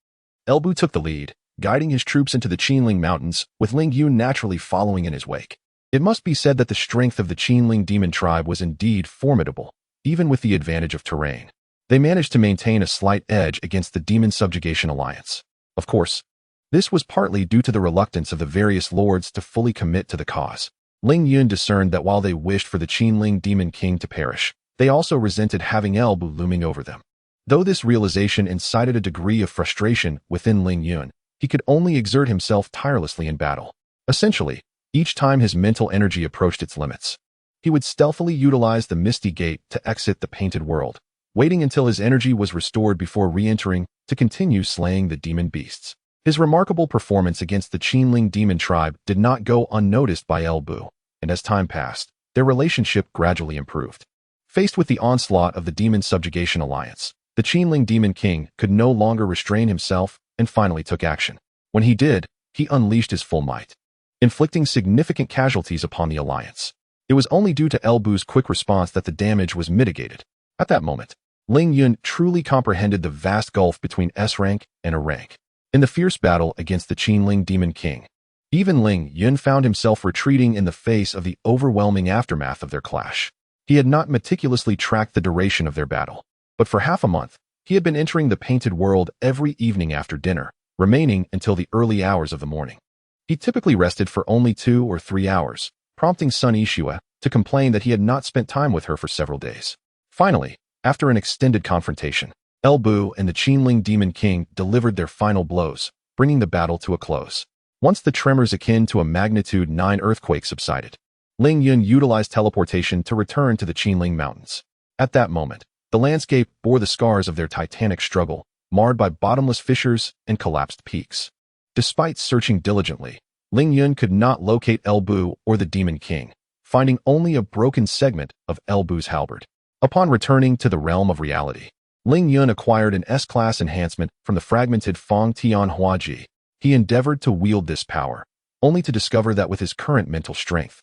Elbu took the lead, guiding his troops into the Qinling Mountains, with Ling Yun naturally following in his wake. It must be said that the strength of the Qinling demon tribe was indeed formidable, even with the advantage of terrain. They managed to maintain a slight edge against the Demon Subjugation Alliance. Of course, this was partly due to the reluctance of the various lords to fully commit to the cause. Ling Yun discerned that while they wished for the Qinling Demon King to perish, they also resented having Elbu looming over them. Though this realization incited a degree of frustration within Ling Yun, he could only exert himself tirelessly in battle. Essentially, each time his mental energy approached its limits, he would stealthily utilize the Misty Gate to exit the painted world, waiting until his energy was restored before re-entering to continue slaying the demon beasts. His remarkable performance against the Qinling demon tribe did not go unnoticed by Elbu, and as time passed, their relationship gradually improved. Faced with the onslaught of the Demon Subjugation Alliance, the Qinling Demon King could no longer restrain himself and finally took action. When he did, he unleashed his full might, inflicting significant casualties upon the alliance. It was only due to Elbu's quick response that the damage was mitigated. At that moment, Ling Yun truly comprehended the vast gulf between S rank and A rank. In the fierce battle against the Qinling Demon King, even Ling Yun found himself retreating in the face of the overwhelming aftermath of their clash. He had not meticulously tracked the duration of their battle, but for half a month, he had been entering the painted world every evening after dinner, remaining until the early hours of the morning. He typically rested for only 2 or 3 hours, prompting Sun Yixue to complain that he had not spent time with her for several days. Finally, after an extended confrontation, El Bu and the Qinling Demon King delivered their final blows, bringing the battle to a close. Once the tremors akin to a magnitude 9 earthquake subsided, Ling Yun utilized teleportation to return to the Qinling Mountains. At that moment, the landscape bore the scars of their titanic struggle, marred by bottomless fissures and collapsed peaks. Despite searching diligently, Ling Yun could not locate El Bu or the Demon King, finding only a broken segment of El Bu's halberd. Upon returning to the realm of reality, Ling Yun acquired an S-class enhancement from the fragmented Fong Tian Huaji. He endeavored to wield this power, only to discover that with his current mental strength,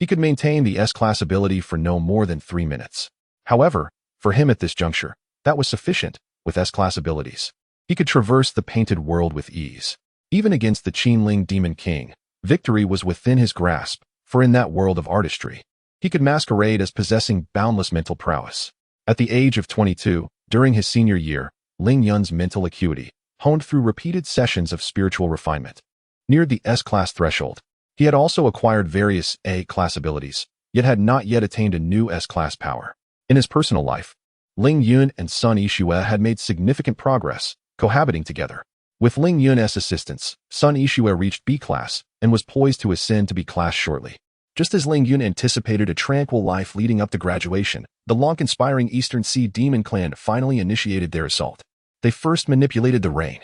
he could maintain the S-class ability for no more than 3 minutes. However, for him at this juncture, that was sufficient. With S-class abilities, he could traverse the painted world with ease. Even against the Qinling Demon King, victory was within his grasp, for in that world of artistry, he could masquerade as possessing boundless mental prowess. At the age of 22, during his senior year, Ling Yun's mental acuity, honed through repeated sessions of spiritual refinement, neared the S-class threshold. He had also acquired various A-class abilities, yet had not yet attained a new S-class power. In his personal life, Ling Yun and Sun Yixue had made significant progress, cohabiting together. With Ling Yun's assistance, Sun Yixue reached B-class and was poised to ascend to B-class shortly. Just as Ling Yun anticipated a tranquil life leading up to graduation, the long-conspiring Eastern Sea Demon Clan finally initiated their assault. They first manipulated the rain,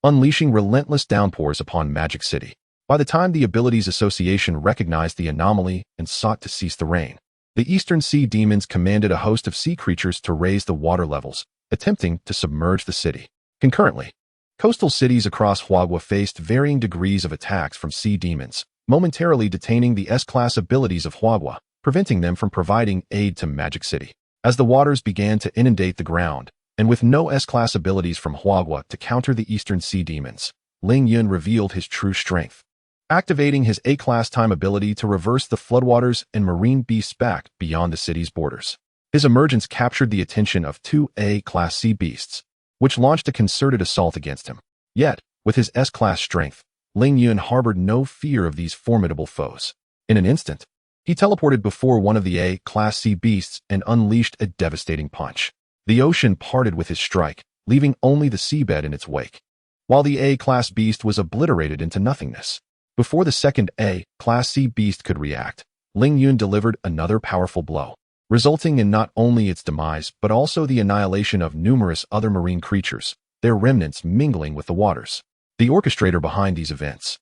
unleashing relentless downpours upon Magic City. By the time the Abilities Association recognized the anomaly and sought to cease the rain, the Eastern Sea Demons commanded a host of sea creatures to raise the water levels, attempting to submerge the city. Concurrently, coastal cities across Huagua faced varying degrees of attacks from sea demons, momentarily detaining the S-class abilities of Huagua, preventing them from providing aid to Magic City. As the waters began to inundate the ground, and with no S-class abilities from Huagua to counter the Eastern Sea Demons, Ling Yun revealed his true strength, activating his A-class time ability to reverse the floodwaters and marine beasts back beyond the city's borders. His emergence captured the attention of 2 A-class sea beasts, which launched a concerted assault against him. Yet, with his S-class strength, Ling Yun harbored no fear of these formidable foes. In an instant, he teleported before one of the A-class sea beasts and unleashed a devastating punch. The ocean parted with his strike, leaving only the seabed in its wake, while the A-class beast was obliterated into nothingness. Before the second A-class sea beast could react, Ling Yun delivered another powerful blow, resulting in not only its demise but also the annihilation of numerous other marine creatures, their remnants mingling with the waters. The orchestrator behind these events,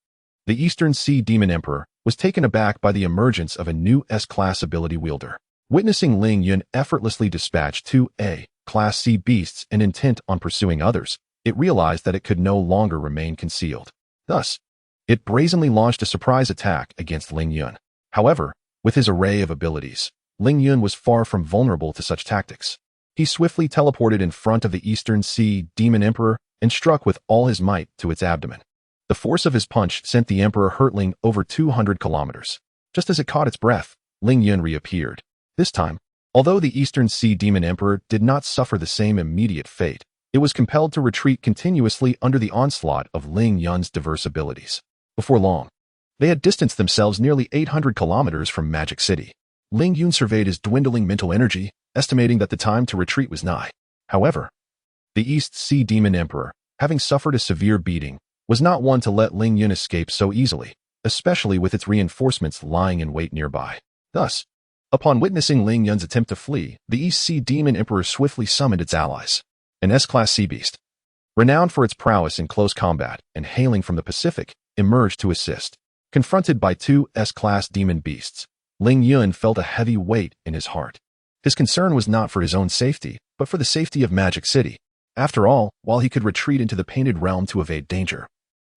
the Eastern Sea Demon Emperor, was taken aback by the emergence of a new S-class ability wielder. Witnessing Ling Yun effortlessly dispatch 2 A-class sea beasts and intent on pursuing others, it realized that it could no longer remain concealed. Thus, it brazenly launched a surprise attack against Ling Yun. However, with his array of abilities, Ling Yun was far from vulnerable to such tactics. He swiftly teleported in front of the Eastern Sea Demon Emperor and struck with all his might to its abdomen. The force of his punch sent the Emperor hurtling over 200 kilometers. Just as it caught its breath, Ling Yun reappeared. This time, although the Eastern Sea Demon Emperor did not suffer the same immediate fate, it was compelled to retreat continuously under the onslaught of Ling Yun's diverse abilities. Before long, they had distanced themselves nearly 800 kilometers from Magic City. Ling Yun surveyed his dwindling mental energy, estimating that the time to retreat was nigh. However, the East Sea Demon Emperor, having suffered a severe beating, was not one to let Ling Yun escape so easily, especially with its reinforcements lying in wait nearby. Thus, upon witnessing Ling Yun's attempt to flee, the East Sea Demon Emperor swiftly summoned its allies. An S-class sea beast, renowned for its prowess in close combat and hailing from the Pacific, emerged to assist. Confronted by 2 S-class demon beasts, Ling Yun felt a heavy weight in his heart. His concern was not for his own safety, but for the safety of Magic City. After all, while he could retreat into the Painted Realm to evade danger,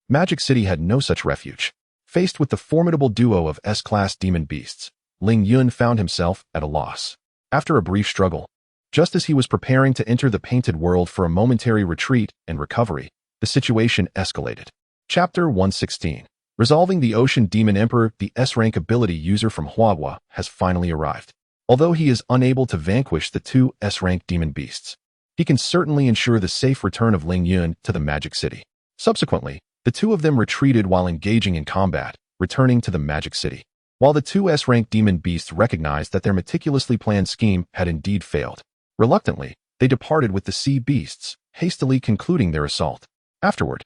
Magic City had no such refuge. Faced with the formidable duo of S-class demon beasts, Ling Yun found himself at a loss. After a brief struggle, Just as he was preparing to enter the painted world for a momentary retreat and recovery, the situation escalated. Chapter 116. Resolving the Ocean Demon Emperor. The S-rank ability user from Huahua has finally arrived. Although he is unable to vanquish the two S-rank demon beasts, he can certainly ensure the safe return of Ling Yun to the Magic City. Subsequently, the two of them retreated while engaging in combat, returning to the Magic City. While the two S-rank demon beasts recognized that their meticulously planned scheme had indeed failed, reluctantly, they departed with the sea beasts, hastily concluding their assault. Afterward,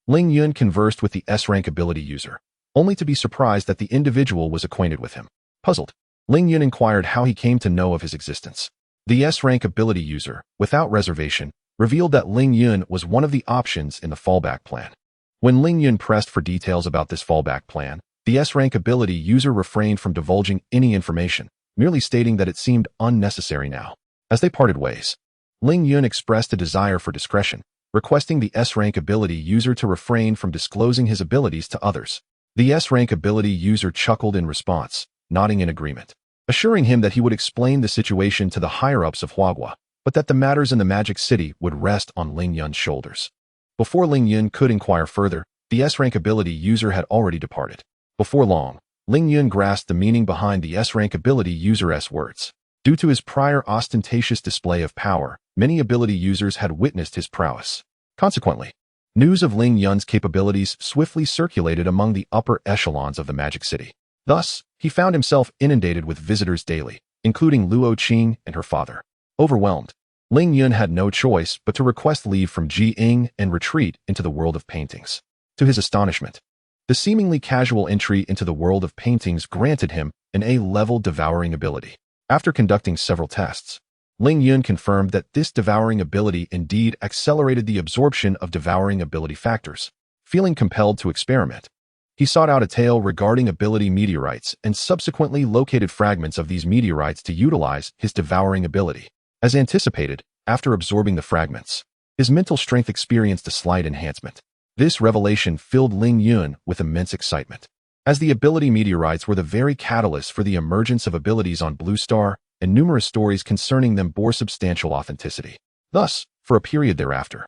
Ling Yun conversed with the S-rank ability user, only to be surprised that the individual was acquainted with him. Puzzled, Ling Yun inquired how he came to know of his existence. The S-rank ability user, without reservation, revealed that Ling Yun was one of the options in the fallback plan. When Ling Yun pressed for details about this fallback plan, the S-rank ability user refrained from divulging any information, merely stating that it seemed unnecessary now. As they parted ways, Ling Yun expressed a desire for discretion, requesting the S-rank ability user to refrain from disclosing his abilities to others. The S-rank ability user chuckled in response, nodding in agreement, assuring him that he would explain the situation to the higher-ups of Huahua, but that the matters in the Magic City would rest on Ling Yun's shoulders. Before Ling Yun could inquire further, the S-rank ability user had already departed. Before long, Ling Yun grasped the meaning behind the S-rank ability user's words. Due to his prior ostentatious display of power, many ability users had witnessed his prowess. Consequently, news of Ling Yun's capabilities swiftly circulated among the upper echelons of the Magic City. Thus, he found himself inundated with visitors daily, including Luo Qing and her father. Overwhelmed, Ling Yun had no choice but to request leave from Ji Ying and retreat into the world of paintings. To his astonishment, the seemingly casual entry into the world of paintings granted him an A-level devouring ability. After conducting several tests, Ling Yun confirmed that this devouring ability indeed accelerated the absorption of devouring ability factors. Feeling compelled to experiment, he sought out a tale regarding ability meteorites and subsequently located fragments of these meteorites to utilize his devouring ability. As anticipated, after absorbing the fragments, his mental strength experienced a slight enhancement. This revelation filled Ling Yun with immense excitement, as the ability meteorites were the very catalyst for the emergence of abilities on Blue Star, and numerous stories concerning them bore substantial authenticity. Thus, for a period thereafter,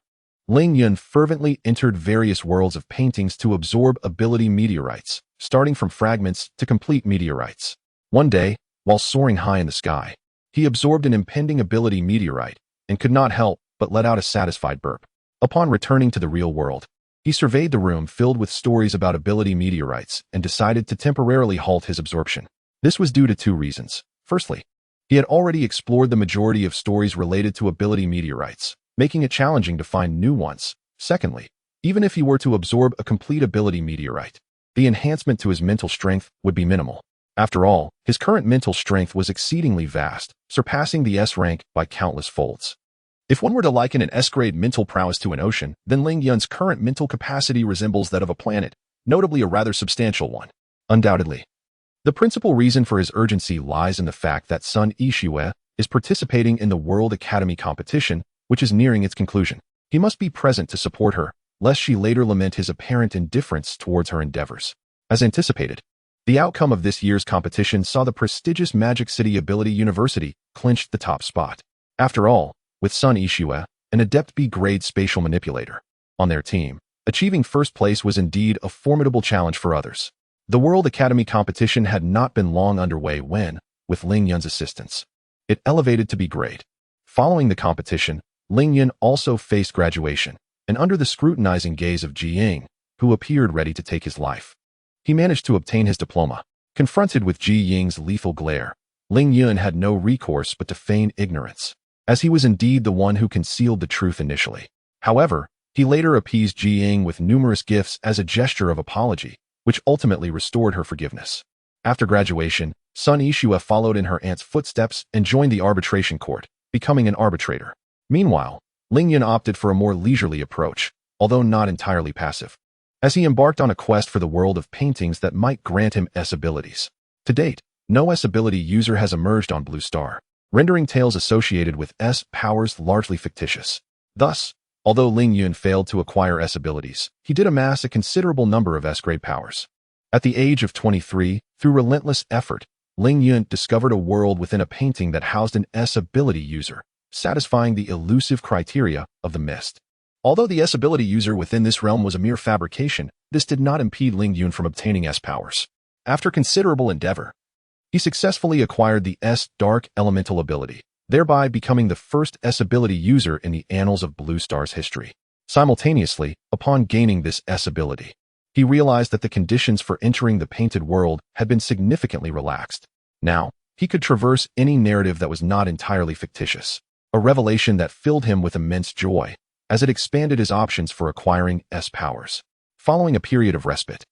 Ling Yun fervently entered various worlds of paintings to absorb ability meteorites, starting from fragments to complete meteorites. One day, while soaring high in the sky, he absorbed an impending ability meteorite and could not help but let out a satisfied burp. Upon returning to the real world, he surveyed the room filled with stories about ability meteorites and decided to temporarily halt his absorption. This was due to two reasons. Firstly, he had already explored the majority of stories related to ability meteorites, making it challenging to find new ones. Secondly, even if he were to absorb a complete ability meteorite, the enhancement to his mental strength would be minimal. After all, his current mental strength was exceedingly vast, surpassing the S rank by countless folds. If one were to liken an S-grade mental prowess to an ocean, then Ling Yun's current mental capacity resembles that of a planet, notably a rather substantial one. Undoubtedly, the principal reason for his urgency lies in the fact that Sun Yixue is participating in the World Academy competition, which is nearing its conclusion. He must be present to support her, lest she later lament his apparent indifference towards her endeavors. As anticipated, the outcome of this year's competition saw the prestigious Magic City Ability University clinch the top spot. After all, with Sun Yixue, an adept B-grade spatial manipulator, on their team, achieving first place was indeed a formidable challenge for others. The World Academy competition had not been long underway when, with Ling Yun's assistance, it elevated to B-grade. Following the competition, Ling Yun also faced graduation, and under the scrutinizing gaze of Ji Ying, who appeared ready to take his life, he managed to obtain his diploma. Confronted with Ji Ying's lethal glare, Ling Yun had no recourse but to feign ignorance, as he was indeed the one who concealed the truth initially. However, he later appeased Ji Ying with numerous gifts as a gesture of apology, which ultimately restored her forgiveness. After graduation, Sun Yixue followed in her aunt's footsteps and joined the arbitration court, becoming an arbitrator. Meanwhile, Ling Yun opted for a more leisurely approach, although not entirely passive, as he embarked on a quest for the world of paintings that might grant him S abilities. To date, no S ability user has emerged on Blue Star, rendering tales associated with S powers largely fictitious. Thus, although Ling Yun failed to acquire S abilities, he did amass a considerable number of S-grade powers. At the age of 23, through relentless effort, Ling Yun discovered a world within a painting that housed an S ability user, satisfying the elusive criteria of the mist. Although the S-ability user within this realm was a mere fabrication, this did not impede Ling Yun from obtaining S-powers. After considerable endeavor, he successfully acquired the S-Dark Elemental ability, thereby becoming the first S-ability user in the annals of Blue Star's history. Simultaneously, upon gaining this S-ability, he realized that the conditions for entering the painted world had been significantly relaxed. Now, he could traverse any narrative that was not entirely fictitious, a revelation that filled him with immense joy, as it expanded his options for acquiring S-powers. Following a period of respite,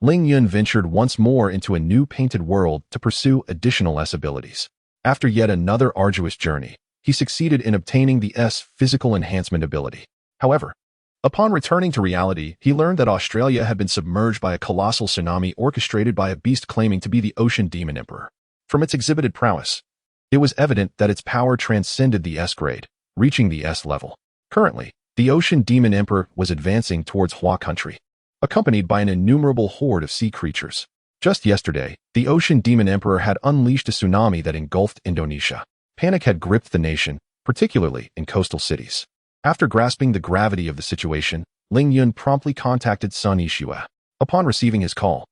Ling Yun ventured once more into a new painted world to pursue additional S-abilities. After yet another arduous journey, he succeeded in obtaining the S-Physical Enhancement ability. However, upon returning to reality, he learned that Australia had been submerged by a colossal tsunami orchestrated by a beast claiming to be the Ocean Demon Emperor. From its exhibited prowess, it was evident that its power transcended the S-grade, reaching the S-level. Currently, the Ocean Demon Emperor was advancing towards Hua country, accompanied by an innumerable horde of sea creatures. Just yesterday, the Ocean Demon Emperor had unleashed a tsunami that engulfed Indonesia. Panic had gripped the nation, particularly in coastal cities. After grasping the gravity of the situation, Ling Yun promptly contacted Sun Yixue. Upon receiving his call,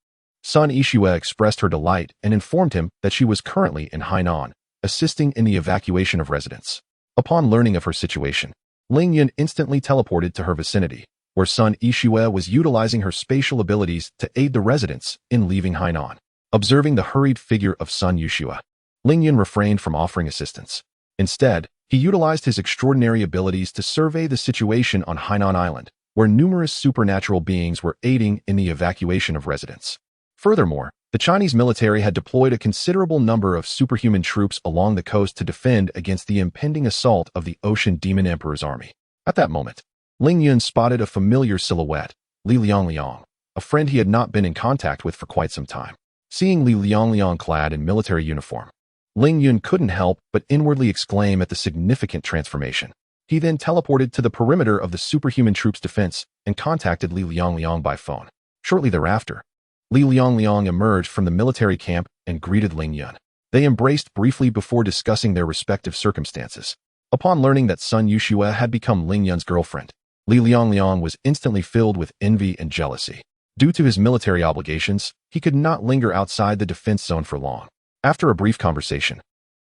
Sun Yixue expressed her delight and informed him that she was currently in Hainan, assisting in the evacuation of residents. Upon learning of her situation, Ling Yun instantly teleported to her vicinity, where Sun Yixue was utilizing her spatial abilities to aid the residents in leaving Hainan. Observing the hurried figure of Sun Yixue, Ling Yun refrained from offering assistance. Instead, he utilized his extraordinary abilities to survey the situation on Hainan Island, where numerous supernatural beings were aiding in the evacuation of residents. Furthermore, the Chinese military had deployed a considerable number of superhuman troops along the coast to defend against the impending assault of the Ocean Demon Emperor's army. At that moment, Ling Yun spotted a familiar silhouette, Li Liang, a friend he had not been in contact with for quite some time. Seeing Li Liang clad in military uniform, Ling Yun couldn't help but inwardly exclaim at the significant transformation. He then teleported to the perimeter of the superhuman troops' defense and contacted Li Liang by phone. Shortly thereafter, Li Liang emerged from the military camp and greeted Ling Yun. They embraced briefly before discussing their respective circumstances. Upon learning that Sun Yixue had become Ling Yun's girlfriend, Li Liang was instantly filled with envy and jealousy. Due to his military obligations, he could not linger outside the defense zone for long. After a brief conversation,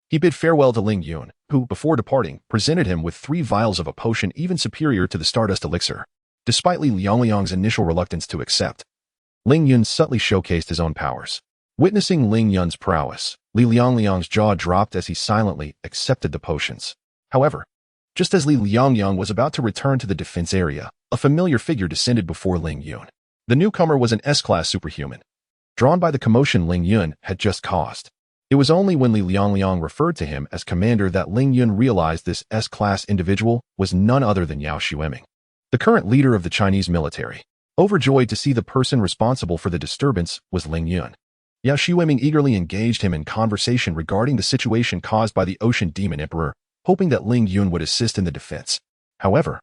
he bid farewell to Ling Yun, who, before departing, presented him with 3 vials of a potion even superior to the Stardust Elixir. Despite Li Liang's initial reluctance to accept, Ling Yun subtly showcased his own powers. Witnessing Ling Yun's prowess, Li Liang's jaw dropped as he silently accepted the potions. However, just as Li Liang was about to return to the defense area, a familiar figure descended before Ling Yun. The newcomer was an S-class superhuman, drawn by the commotion Ling Yun had just caused. It was only when Li Liang referred to him as commander that Ling Yun realized this S-class individual was none other than Yao Xueming, the current leader of the Chinese military. Overjoyed to see the person responsible for the disturbance was Ling Yun, Yao Xueming eagerly engaged him in conversation regarding the situation caused by the Ocean Demon Emperor, hoping that Ling Yun would assist in the defense. However,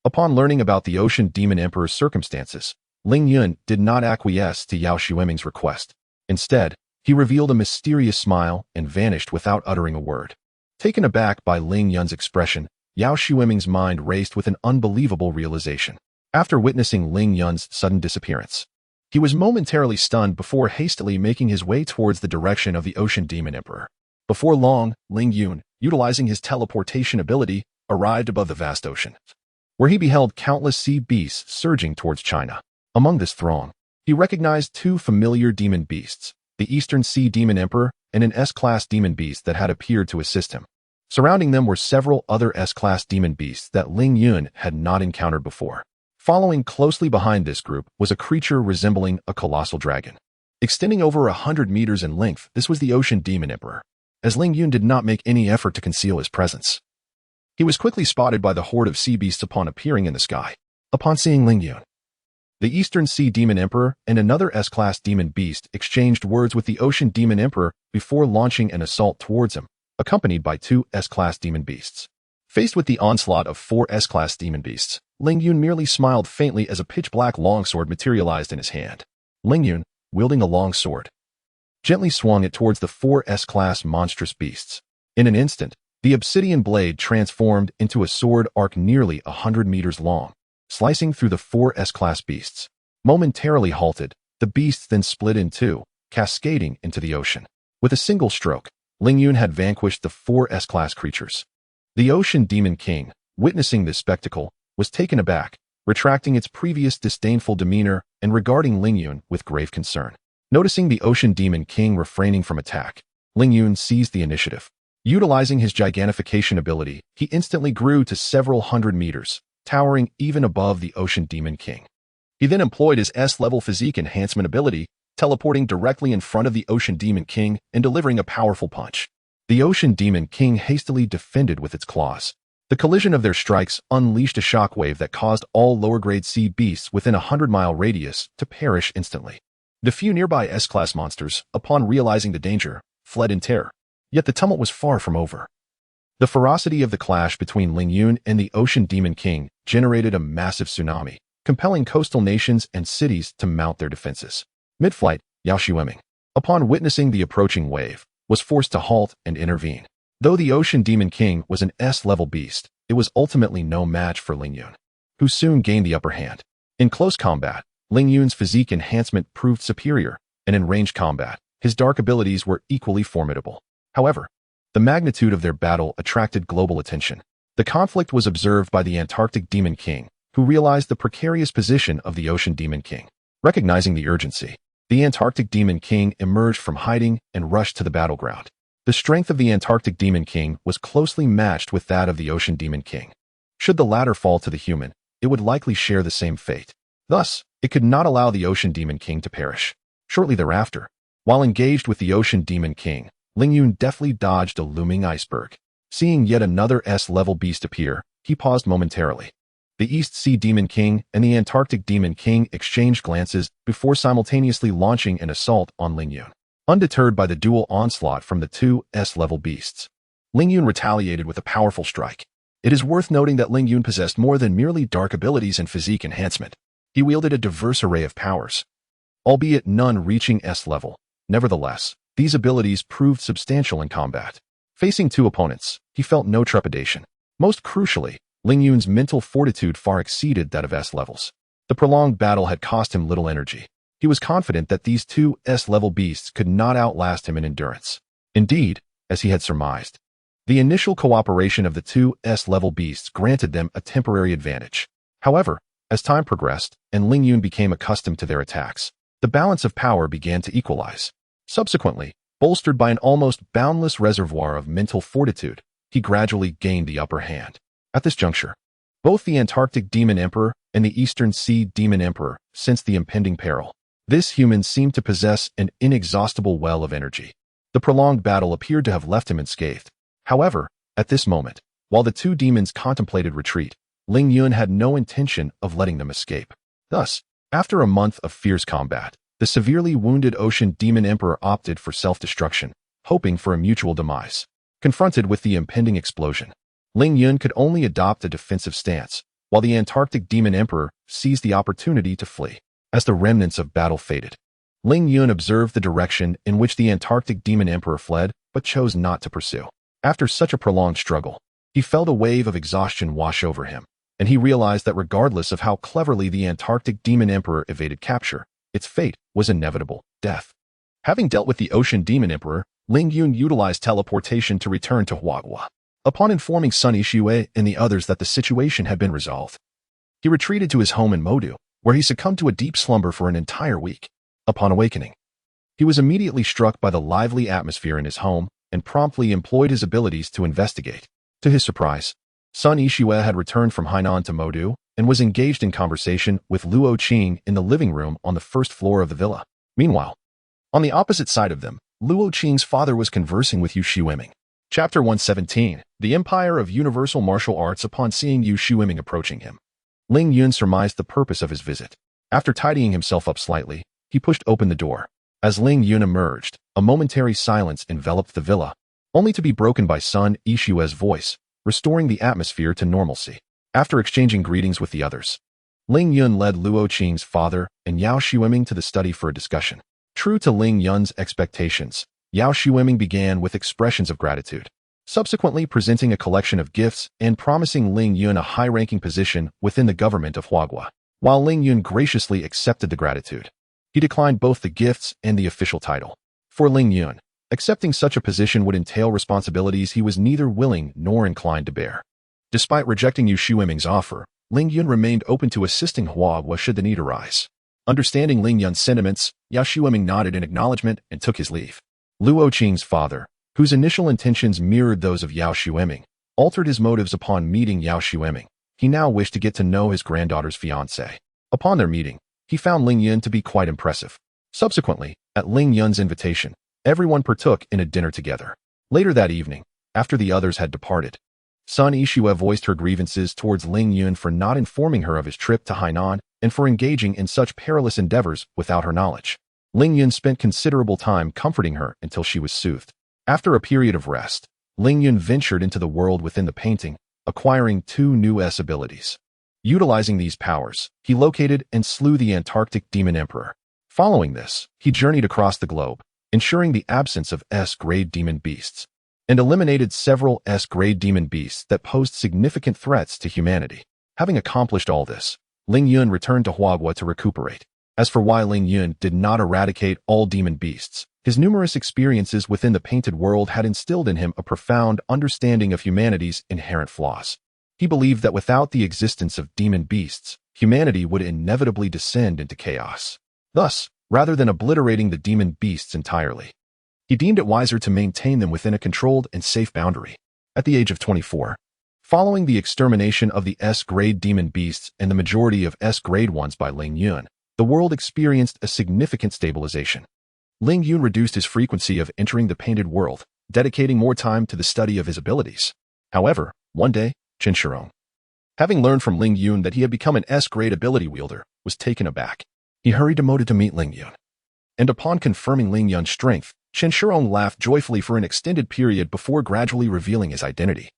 upon learning about the Ocean Demon Emperor's circumstances, Ling Yun did not acquiesce to Yao Xueming's request. Instead, he revealed a mysterious smile and vanished without uttering a word. Taken aback by Ling Yun's expression, Yao Xueming's mind raced with an unbelievable realization. After witnessing Ling Yun's sudden disappearance, he was momentarily stunned before hastily making his way towards the direction of the Ocean Demon Emperor. Before long, Ling Yun, utilizing his teleportation ability, arrived above the vast ocean, where he beheld countless sea beasts surging towards China. Among this throng, he recognized 2 familiar demon beasts, the Eastern Sea Demon Emperor and an S-class demon beast that had appeared to assist him. Surrounding them were several other S-class demon beasts that Ling Yun had not encountered before. Following closely behind this group was a creature resembling a colossal dragon. Extending over 100 meters in length, this was the Ocean Demon Emperor, as Ling Yun did not make any effort to conceal his presence. He was quickly spotted by the horde of sea beasts upon appearing in the sky. Upon seeing Ling Yun, the Eastern Sea Demon Emperor and another S-class demon beast exchanged words with the Ocean Demon Emperor before launching an assault towards him, accompanied by 2 S-class demon beasts. Faced with the onslaught of 4 S-class demon beasts, Ling Yun merely smiled faintly as a pitch-black longsword materialized in his hand. Ling Yun, wielding a long sword, gently swung it towards the 4 S-class monstrous beasts. In an instant, The obsidian blade transformed into a sword arc nearly 100 meters long, slicing through the four S-class beasts. Momentarily halted, the beasts then split in two, cascading into the ocean. With a single stroke, Ling Yun had vanquished the four S-class creatures. The Ocean Demon King, witnessing this spectacle, was taken aback, retracting its previous disdainful demeanor and regarding Ling Yun with grave concern. Noticing the Ocean Demon King refraining from attack, Ling Yun seized the initiative. Utilizing his gigantification ability, he instantly grew to several hundred meters, towering even above the Ocean Demon King. He then employed his S-level physique enhancement ability, teleporting directly in front of the Ocean Demon King and delivering a powerful punch. The Ocean Demon King hastily defended with its claws. The collision of their strikes unleashed a shockwave that caused all lower-grade sea beasts within a 100-mile radius to perish instantly. The few nearby S-class monsters, upon realizing the danger, fled in terror. Yet the tumult was far from over. The ferocity of the clash between Ling Yun and the Ocean Demon King generated a massive tsunami, compelling coastal nations and cities to mount their defenses. Mid-flight, Yao Xueming, upon witnessing the approaching wave, was forced to halt and intervene. Though the Ocean Demon King was an S-level beast, it was ultimately no match for Ling Yun, who soon gained the upper hand. In close combat, Ling Yun's physique enhancement proved superior, and in ranged combat, his dark abilities were equally formidable. However, the magnitude of their battle attracted global attention. The conflict was observed by the Antarctic Demon King, who realized the precarious position of the Ocean Demon King. Recognizing the urgency, the Antarctic Demon King emerged from hiding and rushed to the battleground. The strength of the Antarctic Demon King was closely matched with that of the Ocean Demon King. Should the latter fall to the human, it would likely share the same fate. Thus, it could not allow the Ocean Demon King to perish. Shortly thereafter, while engaged with the Ocean Demon King, Ling Yun deftly dodged a looming iceberg. Seeing yet another S-level beast appear, he paused momentarily. The East Sea Demon King and the Antarctic Demon King exchanged glances before simultaneously launching an assault on Ling Yun. Undeterred by the dual onslaught from the two S-level beasts, Ling Yun retaliated with a powerful strike. It is worth noting that Ling Yun possessed more than merely dark abilities and physique enhancement. He wielded a diverse array of powers, albeit none reaching S-level. Nevertheless, these abilities proved substantial in combat. Facing two opponents, he felt no trepidation. Most crucially, Ling Yun's mental fortitude far exceeded that of S-levels. The prolonged battle had cost him little energy. He was confident that these two S-level beasts could not outlast him in endurance. Indeed, as he had surmised, the initial cooperation of the two S-level beasts granted them a temporary advantage. However, as time progressed and Ling Yun became accustomed to their attacks, the balance of power began to equalize. Subsequently, bolstered by an almost boundless reservoir of mental fortitude, he gradually gained the upper hand. At this juncture, both the Antarctic Demon Emperor and the Eastern Sea Demon Emperor sensed the impending peril. This human seemed to possess an inexhaustible well of energy. The prolonged battle appeared to have left him unscathed. However, at this moment, while the two demons contemplated retreat, Ling Yun had no intention of letting them escape. Thus, after a month of fierce combat, the severely wounded Ocean Demon Emperor opted for self-destruction, hoping for a mutual demise. Confronted with the impending explosion, Ling Yun could only adopt a defensive stance, while the Antarctic Demon Emperor seized the opportunity to flee. As the remnants of battle faded, Ling Yun observed the direction in which the Antarctic Demon Emperor fled, but chose not to pursue. After such a prolonged struggle, he felt a wave of exhaustion wash over him, and he realized that regardless of how cleverly the Antarctic Demon Emperor evaded capture, its fate was inevitable, death. Having dealt with the Ocean Demon Emperor, Ling Yun utilized teleportation to return to Huagua. Upon informing Sun Yixue and the others that the situation had been resolved, he retreated to his home in Modu, where he succumbed to a deep slumber for an entire week. Upon awakening, he was immediately struck by the lively atmosphere in his home and promptly employed his abilities to investigate. To his surprise, Sun Yixue had returned from Hainan to Modu and was engaged in conversation with Luo Qing in the living room on the first floor of the villa. Meanwhile, on the opposite side of them, Luo Qing's father was conversing with Yu Xueming. Chapter 117, The Empire of Universal Martial Arts. Upon seeing Yu Xueming approaching him, Ling Yun surmised the purpose of his visit. After tidying himself up slightly, he pushed open the door. As Ling Yun emerged, a momentary silence enveloped the villa, only to be broken by Sun Yixue's voice, restoring the atmosphere to normalcy. After exchanging greetings with the others, Ling Yun led Luo Qing's father and Yao Xueming to the study for a discussion. True to Ling Yun's expectations, Yao Xueming began with expressions of gratitude. subsequently presenting a collection of gifts and promising Ling Yun a high-ranking position within the government of Huagua. While Ling Yun graciously accepted the gratitude, he declined both the gifts and the official title. For Ling Yun, accepting such a position would entail responsibilities he was neither willing nor inclined to bear. Despite rejecting Yu Xueming's offer, Ling Yun remained open to assisting Huagua should the need arise. Understanding Ling Yun's sentiments, Yao Xueming nodded in acknowledgement and took his leave. Luo Qing's father, whose initial intentions mirrored those of Yao Xueming, altered his motives upon meeting Yao Xueming. He now wished to get to know his granddaughter's fiancé. Upon their meeting, he found Ling Yun to be quite impressive. Subsequently, at Ling Yun's invitation, everyone partook in a dinner together. Later that evening, after the others had departed, Sun Yixue voiced her grievances towards Ling Yun for not informing her of his trip to Hainan and for engaging in such perilous endeavors without her knowledge. Ling Yun spent considerable time comforting her until she was soothed. After a period of rest, Ling Yun ventured into the world within the painting, acquiring 2 new abilities. Utilizing these powers, he located and slew the Antarctic Demon Emperor. Following this, he journeyed across the globe, ensuring the absence of S-grade demon beasts, and eliminated several S-grade demon beasts that posed significant threats to humanity. Having accomplished all this, Ling Yun returned to Huagua to recuperate. As for why Ling Yun did not eradicate all demon beasts, his numerous experiences within the painted world had instilled in him a profound understanding of humanity's inherent flaws. He believed that without the existence of demon beasts, humanity would inevitably descend into chaos. Thus, rather than obliterating the demon beasts entirely, he deemed it wiser to maintain them within a controlled and safe boundary. At the age of 24, following the extermination of the S-grade demon beasts and the majority of S-grade ones by Ling Yun, the world experienced a significant stabilization. Ling Yun reduced his frequency of entering the painted world, dedicating more time to the study of his abilities. However, one day, Chen Shirong, having learned from Ling Yun that he had become an S-grade ability wielder, was taken aback. He hurried to meet Ling Yun. And upon confirming Ling Yun's strength, Chen Shirong laughed joyfully for an extended period before gradually revealing his identity.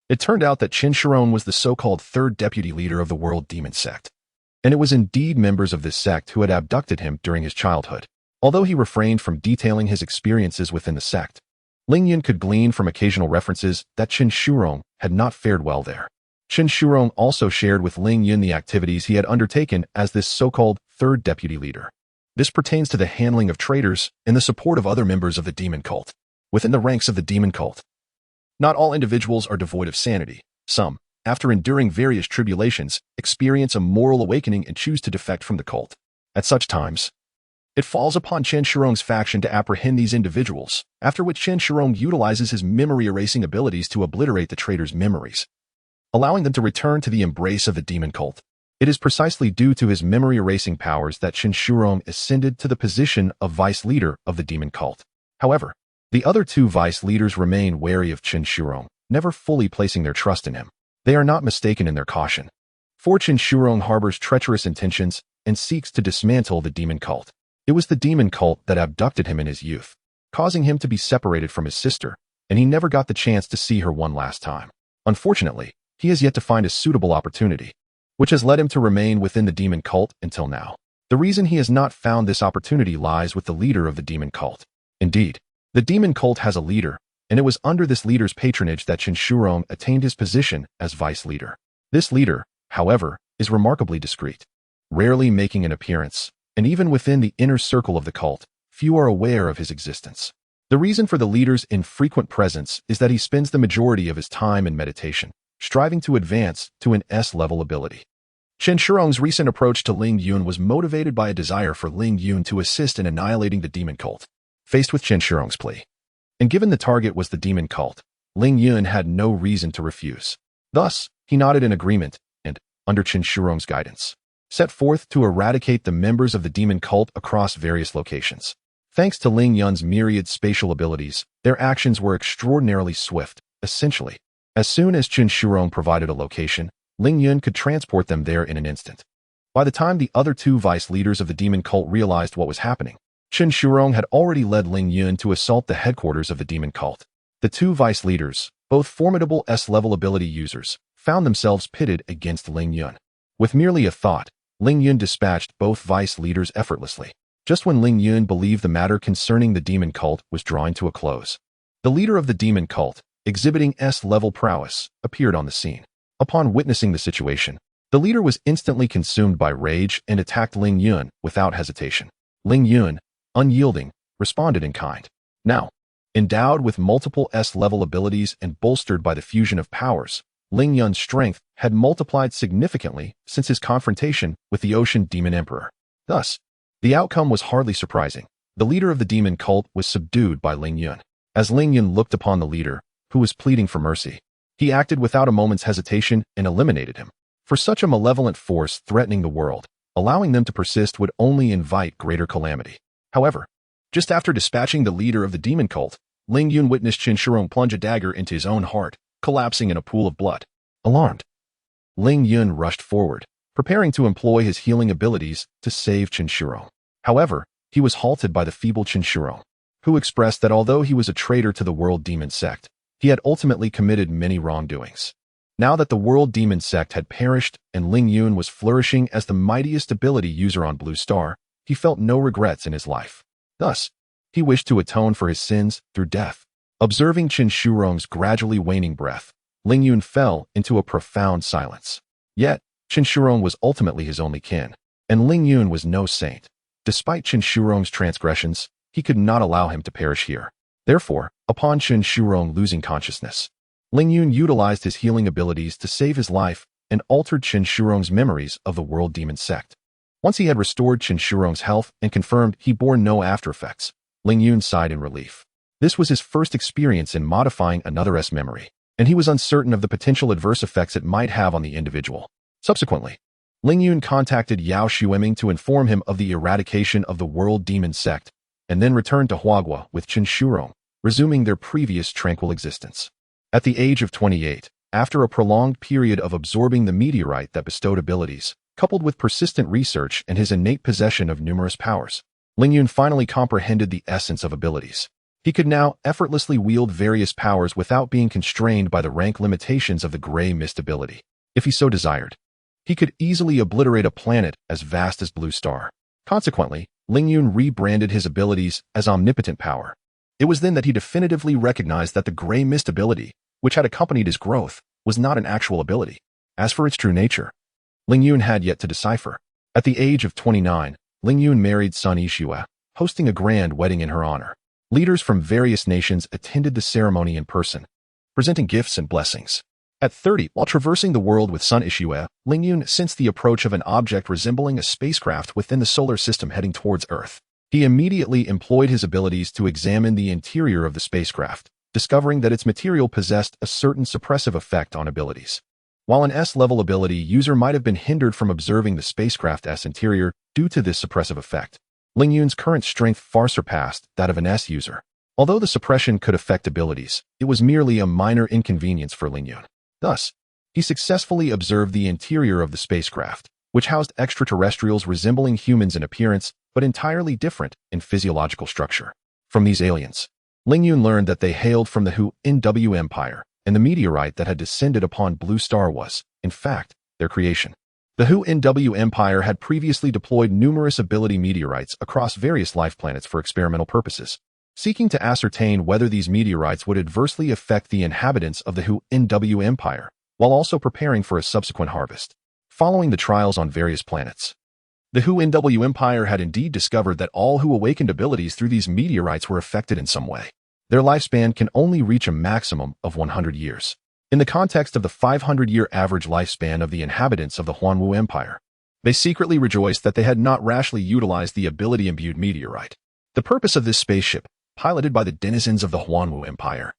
It turned out that Chen Shirong was the so-called third deputy leader of the World Demon Sect. And it was indeed members of this sect who had abducted him during his childhood. Although he refrained from detailing his experiences within the sect, Ling Yun could glean from occasional references that Chen Shirong had not fared well there. Chen Shirong also shared with Ling Yun the activities he had undertaken as this so-called third deputy leader. This pertains to the handling of traitors and the support of other members of the demon cult. Within the ranks of the demon cult, not all individuals are devoid of sanity. Some, after enduring various tribulations, experience a moral awakening and choose to defect from the cult. At such times, it falls upon Chen Shirong's faction to apprehend these individuals, after which Chen Shirong utilizes his memory-erasing abilities to obliterate the traitors' memories, allowing them to return to the embrace of the demon cult. It is precisely due to his memory-erasing powers that Chen Shirong ascended to the position of vice leader of the demon cult. However, the other 2 vice leaders remain wary of Chen Shirong, never fully placing their trust in him. They are not mistaken in their caution. For Chen Shirong harbors treacherous intentions and seeks to dismantle the demon cult. It was the demon cult that abducted him in his youth, causing him to be separated from his sister, and he never got the chance to see her one last time. Unfortunately, he has yet to find a suitable opportunity, which has led him to remain within the demon cult until now. The reason he has not found this opportunity lies with the leader of the demon cult. Indeed, the demon cult has a leader, and it was under this leader's patronage that Chen Shirong attained his position as vice leader. This leader, however, is remarkably discreet, rarely making an appearance, and even within the inner circle of the cult, few are aware of his existence. The reason for the leader's infrequent presence is that he spends the majority of his time in meditation, striving to advance to an S-level ability. Chen Shirong's recent approach to Ling Yun was motivated by a desire for Ling Yun to assist in annihilating the demon cult. Faced with Chen Shirong's plea, and given the target was the demon cult, Ling Yun had no reason to refuse. Thus, he nodded in agreement and, under Chen Shirong's guidance, set forth to eradicate the members of the demon cult across various locations. Thanks to Ling Yun's myriad spatial abilities, their actions were extraordinarily swift. Essentially, as soon as Chen Shirong provided a location, Ling Yun could transport them there in an instant. By the time the other 2 vice leaders of the demon cult realized what was happening, Chen Shirong had already led Ling Yun to assault the headquarters of the demon cult. The 2 vice leaders, both formidable S-level ability users, found themselves pitted against Ling Yun. With merely a thought, Ling Yun dispatched both vice leaders effortlessly, just when Ling Yun believed the matter concerning the demon cult was drawing to a close. The leader of the demon cult, exhibiting S-level prowess, appeared on the scene. Upon witnessing the situation, the leader was instantly consumed by rage and attacked Ling Yun without hesitation. Ling Yun, unyielding, responded in kind. Now, endowed with multiple S-level abilities and bolstered by the fusion of powers, Ling Yun's strength had multiplied significantly since his confrontation with the Ocean Demon Emperor. Thus, the outcome was hardly surprising. The leader of the demon cult was subdued by Ling Yun. As Ling Yun looked upon the leader, who was pleading for mercy, he acted without a moment's hesitation and eliminated him. For such a malevolent force threatening the world, allowing them to persist would only invite greater calamity. However, just after dispatching the leader of the demon cult, Ling Yun witnessed Qin Shirong plunge a dagger into his own heart, collapsing in a pool of blood. Alarmed, Ling Yun rushed forward, preparing to employ his healing abilities to save Qin Shirong. However, he was halted by the feeble Qin Shirong, who expressed that although he was a traitor to the World Demon Sect, he had ultimately committed many wrongdoings. Now that the World Demon Sect had perished and Ling Yun was flourishing as the mightiest ability user on Blue Star, he felt no regrets in his life. Thus, he wished to atone for his sins through death. Observing Qin Shirong's gradually waning breath, Ling Yun fell into a profound silence. Yet, Qin Shirong was ultimately his only kin, and Ling Yun was no saint. Despite Qin Shirong's transgressions, he could not allow him to perish here. Therefore, upon Qin Shirong losing consciousness, Ling Yun utilized his healing abilities to save his life and altered Qin Shirong's memories of the World Demon Sect. Once he had restored Qin Shirong's health and confirmed he bore no aftereffects, Ling Yun sighed in relief. This was his first experience in modifying another's memory, and he was uncertain of the potential adverse effects it might have on the individual. Subsequently, Ling Yun contacted Yao Xueming to inform him of the eradication of the World Demon Sect, and then returned to Huagua with Qin Shirong, resuming their previous tranquil existence. At the age of 28, after a prolonged period of absorbing the meteorite that bestowed abilities, coupled with persistent research and his innate possession of numerous powers, Ling Yun finally comprehended the essence of abilities. He could now effortlessly wield various powers without being constrained by the rank limitations of the gray mist ability. If he so desired, he could easily obliterate a planet as vast as Blue Star. Consequently, Ling Yun rebranded his abilities as omnipotent power. It was then that he definitively recognized that the gray mist ability, which had accompanied his growth, was not an actual ability. As for its true nature, Ling Yun had yet to decipher. At the age of 29, Ling Yun married Sun Yixue, hosting a grand wedding in her honor. Leaders from various nations attended the ceremony in person, presenting gifts and blessings. At 30, while traversing the world with Sun Yixue, Ling Yun sensed the approach of an object resembling a spacecraft within the solar system heading towards Earth. He immediately employed his abilities to examine the interior of the spacecraft, discovering that its material possessed a certain suppressive effect on abilities. While an S-level ability user might have been hindered from observing the spacecraft's interior due to this suppressive effect, Ling Yun's current strength far surpassed that of an S user. Although the suppression could affect abilities, it was merely a minor inconvenience for Ling Yun. Thus, he successfully observed the interior of the spacecraft, which housed extraterrestrials resembling humans in appearance but entirely different in physiological structure. From these aliens, Ling Yun learned that they hailed from the Hu-NW Empire, and the meteorite that had descended upon Blue Star was, in fact, their creation. The Hu-NW Empire had previously deployed numerous ability meteorites across various life planets for experimental purposes, seeking to ascertain whether these meteorites would adversely affect the inhabitants of the Hu-NW Empire, while also preparing for a subsequent harvest. Following the trials on various planets, the Hu-NW Empire had indeed discovered that all who awakened abilities through these meteorites were affected in some way. Their lifespan can only reach a maximum of 100 years. In the context of the 500-year average lifespan of the inhabitants of the Huanwu Empire, they secretly rejoiced that they had not rashly utilized the ability-imbued meteorite. The purpose of this spaceship, piloted by the denizens of the Huanwu Empire,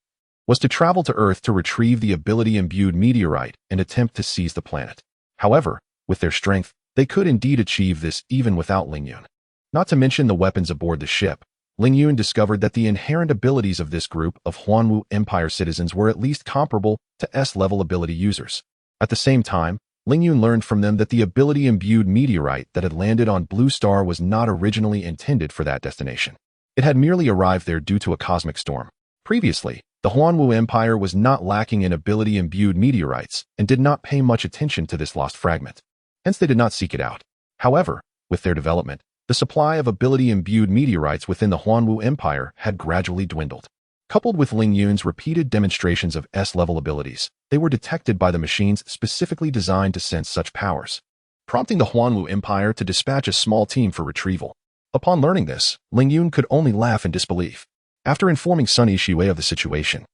was to travel to Earth to retrieve the ability-imbued meteorite and attempt to seize the planet. However, with their strength, they could indeed achieve this even without Ling Yun. Not to mention the weapons aboard the ship, Ling Yun discovered that the inherent abilities of this group of Huanwu Empire citizens were at least comparable to S-level ability users. At the same time, Ling Yun learned from them that the ability-imbued meteorite that had landed on Blue Star was not originally intended for that destination. It had merely arrived there due to a cosmic storm. Previously, the Huanwu Empire was not lacking in ability-imbued meteorites and did not pay much attention to this lost fragment. Hence, they did not seek it out. However, with their development, the supply of ability-imbued meteorites within the Huanwu Empire had gradually dwindled. Coupled with Ling Yun's repeated demonstrations of S-level abilities, they were detected by the machines specifically designed to sense such powers, prompting the Huanwu Empire to dispatch a small team for retrieval. Upon learning this, Ling Yun could only laugh in disbelief. After informing Sun Yixue of the situation,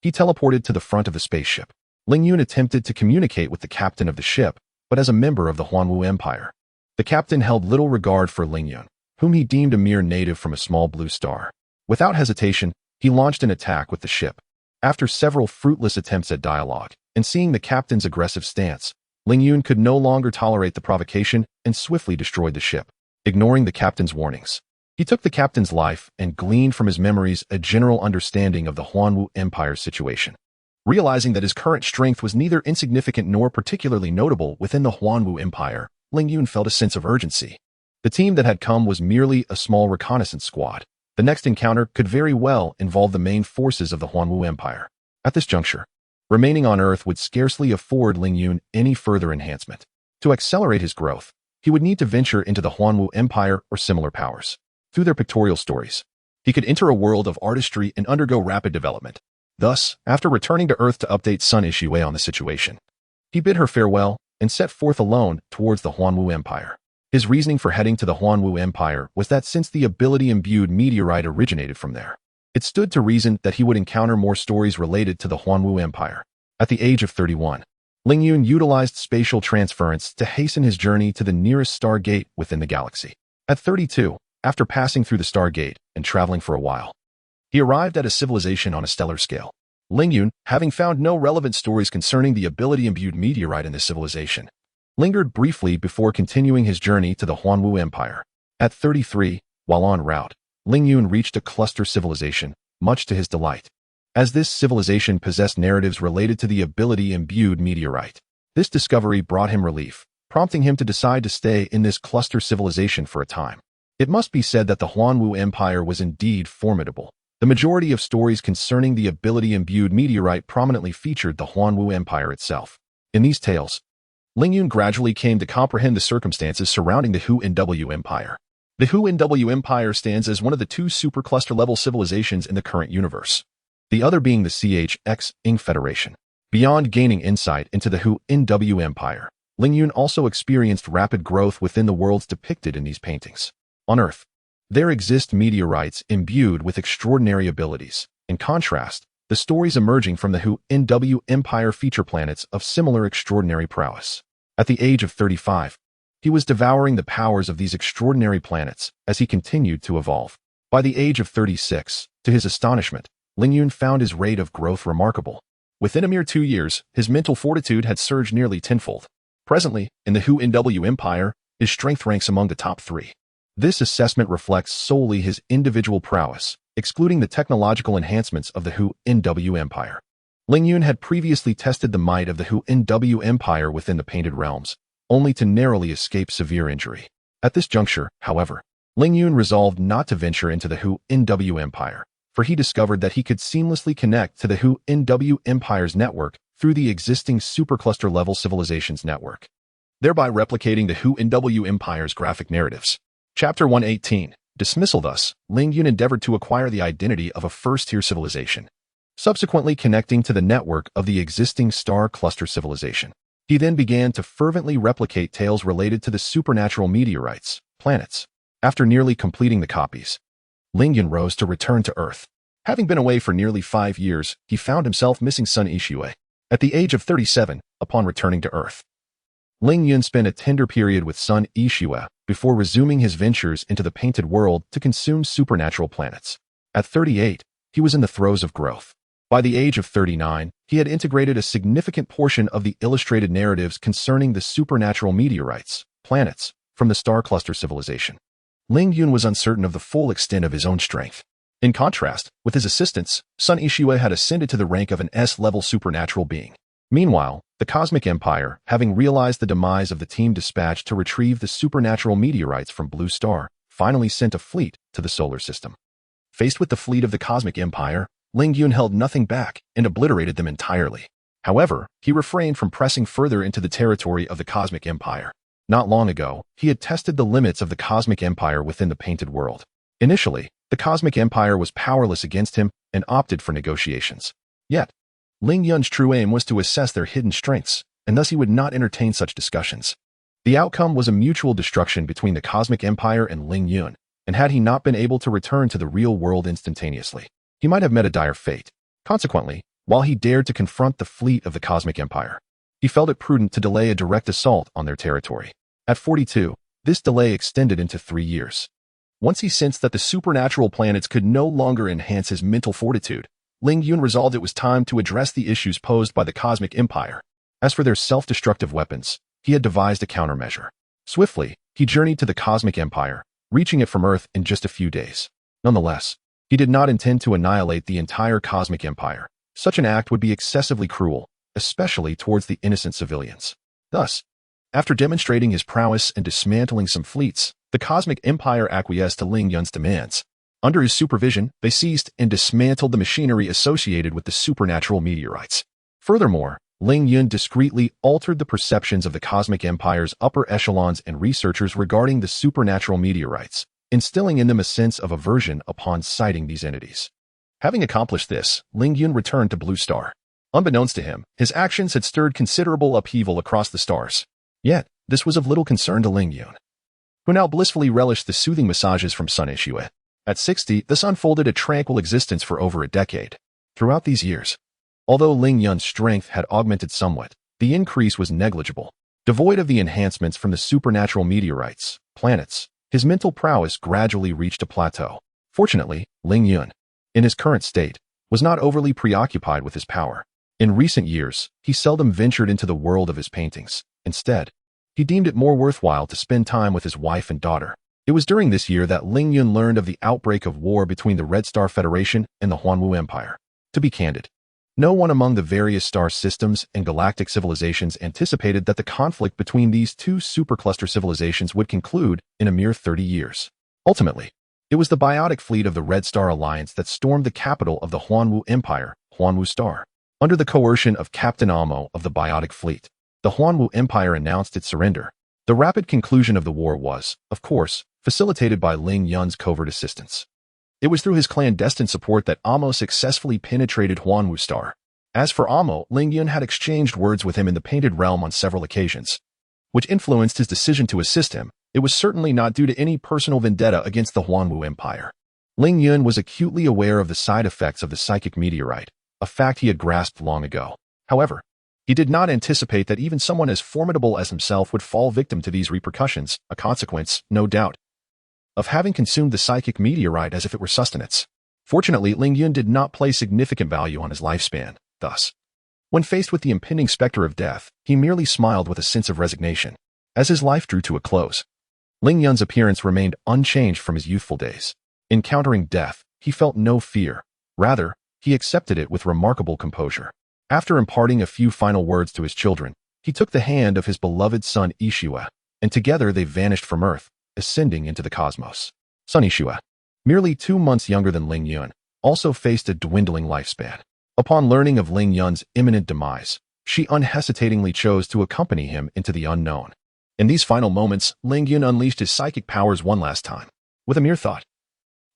he teleported to the front of the spaceship. Ling Yun attempted to communicate with the captain of the ship, but as a member of the Huanwu Empire. The captain held little regard for Ling Yun, whom he deemed a mere native from a small blue star. Without hesitation, he launched an attack with the ship. After several fruitless attempts at dialogue, and seeing the captain's aggressive stance, Ling Yun could no longer tolerate the provocation and swiftly destroyed the ship, ignoring the captain's warnings. He took the captain's life and gleaned from his memories a general understanding of the Huanwu Empire's situation. Realizing that his current strength was neither insignificant nor particularly notable within the Huanwu Empire, Ling Yun felt a sense of urgency. The team that had come was merely a small reconnaissance squad. The next encounter could very well involve the main forces of the Huanwu Empire. At this juncture, remaining on Earth would scarcely afford Ling Yun any further enhancement. To accelerate his growth, he would need to venture into the Huanwu Empire or similar powers. Through their pictorial stories, he could enter a world of artistry and undergo rapid development. Thus, after returning to Earth to update Sun Yixue on the situation, he bid her farewell and set forth alone towards the Huanwu Empire. His reasoning for heading to the Huanwu Empire was that since the ability-imbued meteorite originated from there, it stood to reason that he would encounter more stories related to the Huanwu Empire. At the age of 31, Ling Yun utilized spatial transference to hasten his journey to the nearest star gate within the galaxy. At 32, after passing through the star gate and traveling for a while, he arrived at a civilization on a stellar scale. Ling Yun, having found no relevant stories concerning the ability-imbued meteorite in this civilization, lingered briefly before continuing his journey to the Huanwu Empire. At 33, while en route, Ling Yun reached a cluster civilization, much to his delight, as this civilization possessed narratives related to the ability-imbued meteorite. This discovery brought him relief, prompting him to decide to stay in this cluster civilization for a time. It must be said that the Huanwu Empire was indeed formidable. The majority of stories concerning the ability-imbued meteorite prominently featured the Huanwu Empire itself. In these tales, Ling Yun gradually came to comprehend the circumstances surrounding the Hu Nw Empire. The Hu Nw Empire stands as one of the two supercluster-level civilizations in the current universe, the other being the CHX-ing Federation. Beyond gaining insight into the Hu Nw Empire, Ling Yun also experienced rapid growth within the worlds depicted in these paintings. On Earth, there exist meteorites imbued with extraordinary abilities. In contrast, the stories emerging from the Hu Nw Empire feature planets of similar extraordinary prowess. At the age of 35, he was devouring the powers of these extraordinary planets as he continued to evolve. By the age of 36, to his astonishment, Ling Yun found his rate of growth remarkable. Within a mere 2 years, his mental fortitude had surged nearly tenfold. Presently, in the Hu Nw Empire, his strength ranks among the top 3. This assessment reflects solely his individual prowess, excluding the technological enhancements of the Hu Nw Empire. Ling Yun had previously tested the might of the Hu Nw Empire within the Painted Realms, only to narrowly escape severe injury. At this juncture, however, Ling Yun resolved not to venture into the Hu Nw Empire, for he discovered that he could seamlessly connect to the Hu Nw Empire's network through the existing supercluster-level civilizations network, thereby replicating the Hu Nw Empire's graphic narratives. Chapter 118. Dismissal. Thus, Ling Yun endeavored to acquire the identity of a first-tier civilization, subsequently connecting to the network of the existing star cluster civilization. He then began to fervently replicate tales related to the supernatural meteorites, planets. After nearly completing the copies, Ling Yun rose to return to Earth. Having been away for nearly 5 years, he found himself missing Sun Yixue. At the age of 37, upon returning to Earth, Ling Yun spent a tender period with Sun Yixue before resuming his ventures into the painted world to consume supernatural planets. At 38, he was in the throes of growth. By the age of 39, he had integrated a significant portion of the illustrated narratives concerning the supernatural meteorites, planets, from the star cluster civilization. Ling Yun was uncertain of the full extent of his own strength. In contrast, with his assistants, Sun Yixue had ascended to the rank of an S-level supernatural being. Meanwhile, the Cosmic Empire, having realized the demise of the team dispatched to retrieve the supernatural meteorites from Blue Star, finally sent a fleet to the solar system. Faced with the fleet of the Cosmic Empire, Ling Yun held nothing back and obliterated them entirely. However, he refrained from pressing further into the territory of the Cosmic Empire. Not long ago, he had tested the limits of the Cosmic Empire within the painted world. Initially, The cosmic empire was powerless against him and opted for negotiations. Yet, Ling Yun's true aim was to assess their hidden strengths, and thus he would not entertain such discussions. The outcome was a mutual destruction between the cosmic empire and Ling Yun, and had he not been able to return to the real world instantaneously, he might have met a dire fate. Consequently, while he dared to confront the fleet of the cosmic empire, he felt it prudent to delay a direct assault on their territory. At 42, this delay extended into 3 years. Once he sensed that the supernatural planets could no longer enhance his mental fortitude, Ling Yun resolved it was time to address the issues posed by the cosmic empire. As for their self-destructive weapons, he had devised a countermeasure. Swiftly, he journeyed to the cosmic empire, reaching it from Earth in just a few days. Nonetheless, he did not intend to annihilate the entire cosmic empire. Such an act would be excessively cruel, especially towards the innocent civilians. Thus, after demonstrating his prowess and dismantling some fleets, the cosmic empire acquiesced to Ling Yun's demands. Under his supervision, they seized and dismantled the machinery associated with the supernatural meteorites. Furthermore, Ling Yun discreetly altered the perceptions of the cosmic empire's upper echelons and researchers regarding the supernatural meteorites, instilling in them a sense of aversion upon sighting these entities. Having accomplished this, Ling Yun returned to Blue Star. Unbeknownst to him, his actions had stirred considerable upheaval across the stars. Yet, this was of little concern to Ling Yun, who now blissfully relished the soothing massages from Sun Ishue. At 60, the sun folded a tranquil existence for over a decade. Throughout these years, although Ling Yun's strength had augmented somewhat, the increase was negligible. Devoid of the enhancements from the supernatural meteorites, planets, his mental prowess gradually reached a plateau. Fortunately, Ling Yun, in his current state, was not overly preoccupied with his power. In recent years, he seldom ventured into the world of his paintings. Instead, he deemed it more worthwhile to spend time with his wife and daughter. It was during this year that Ling Yun learned of the outbreak of war between the Red Star Federation and the Huanwu Empire. To be candid, no one among the various star systems and galactic civilizations anticipated that the conflict between these two supercluster civilizations would conclude in a mere 30 years. Ultimately, it was the biotic fleet of the Red Star Alliance that stormed the capital of the Huanwu Empire, Huanwu Star. Under the coercion of Captain Amo of the biotic fleet, the Huanwu Empire announced its surrender. The rapid conclusion of the war was, of course, facilitated by Ling Yun's covert assistance. It was through his clandestine support that Amo successfully penetrated Huanwu Star. As for Amo, Ling Yun had exchanged words with him in the Painted Realm on several occasions, which influenced his decision to assist him. It was certainly not due to any personal vendetta against the Huanwu Empire. Ling Yun was acutely aware of the side effects of the psychic meteorite, a fact he had grasped long ago. However, he did not anticipate that even someone as formidable as himself would fall victim to these repercussions, a consequence, no doubt, of having consumed the psychic meteorite as if it were sustenance. Fortunately, Ling Yun did not place significant value on his lifespan. Thus, when faced with the impending specter of death, he merely smiled with a sense of resignation. As his life drew to a close, Ling Yun's appearance remained unchanged from his youthful days. Encountering death, he felt no fear. Rather, he accepted it with remarkable composure. After imparting a few final words to his children, he took the hand of his beloved son Ishue, and together they vanished from Earth, ascending into the cosmos. Sun Ishue, merely 2 months younger than Ling Yun, also faced a dwindling lifespan. Upon learning of Ling Yun's imminent demise, she unhesitatingly chose to accompany him into the unknown. In these final moments, Ling Yun unleashed his psychic powers one last time. With a mere thought,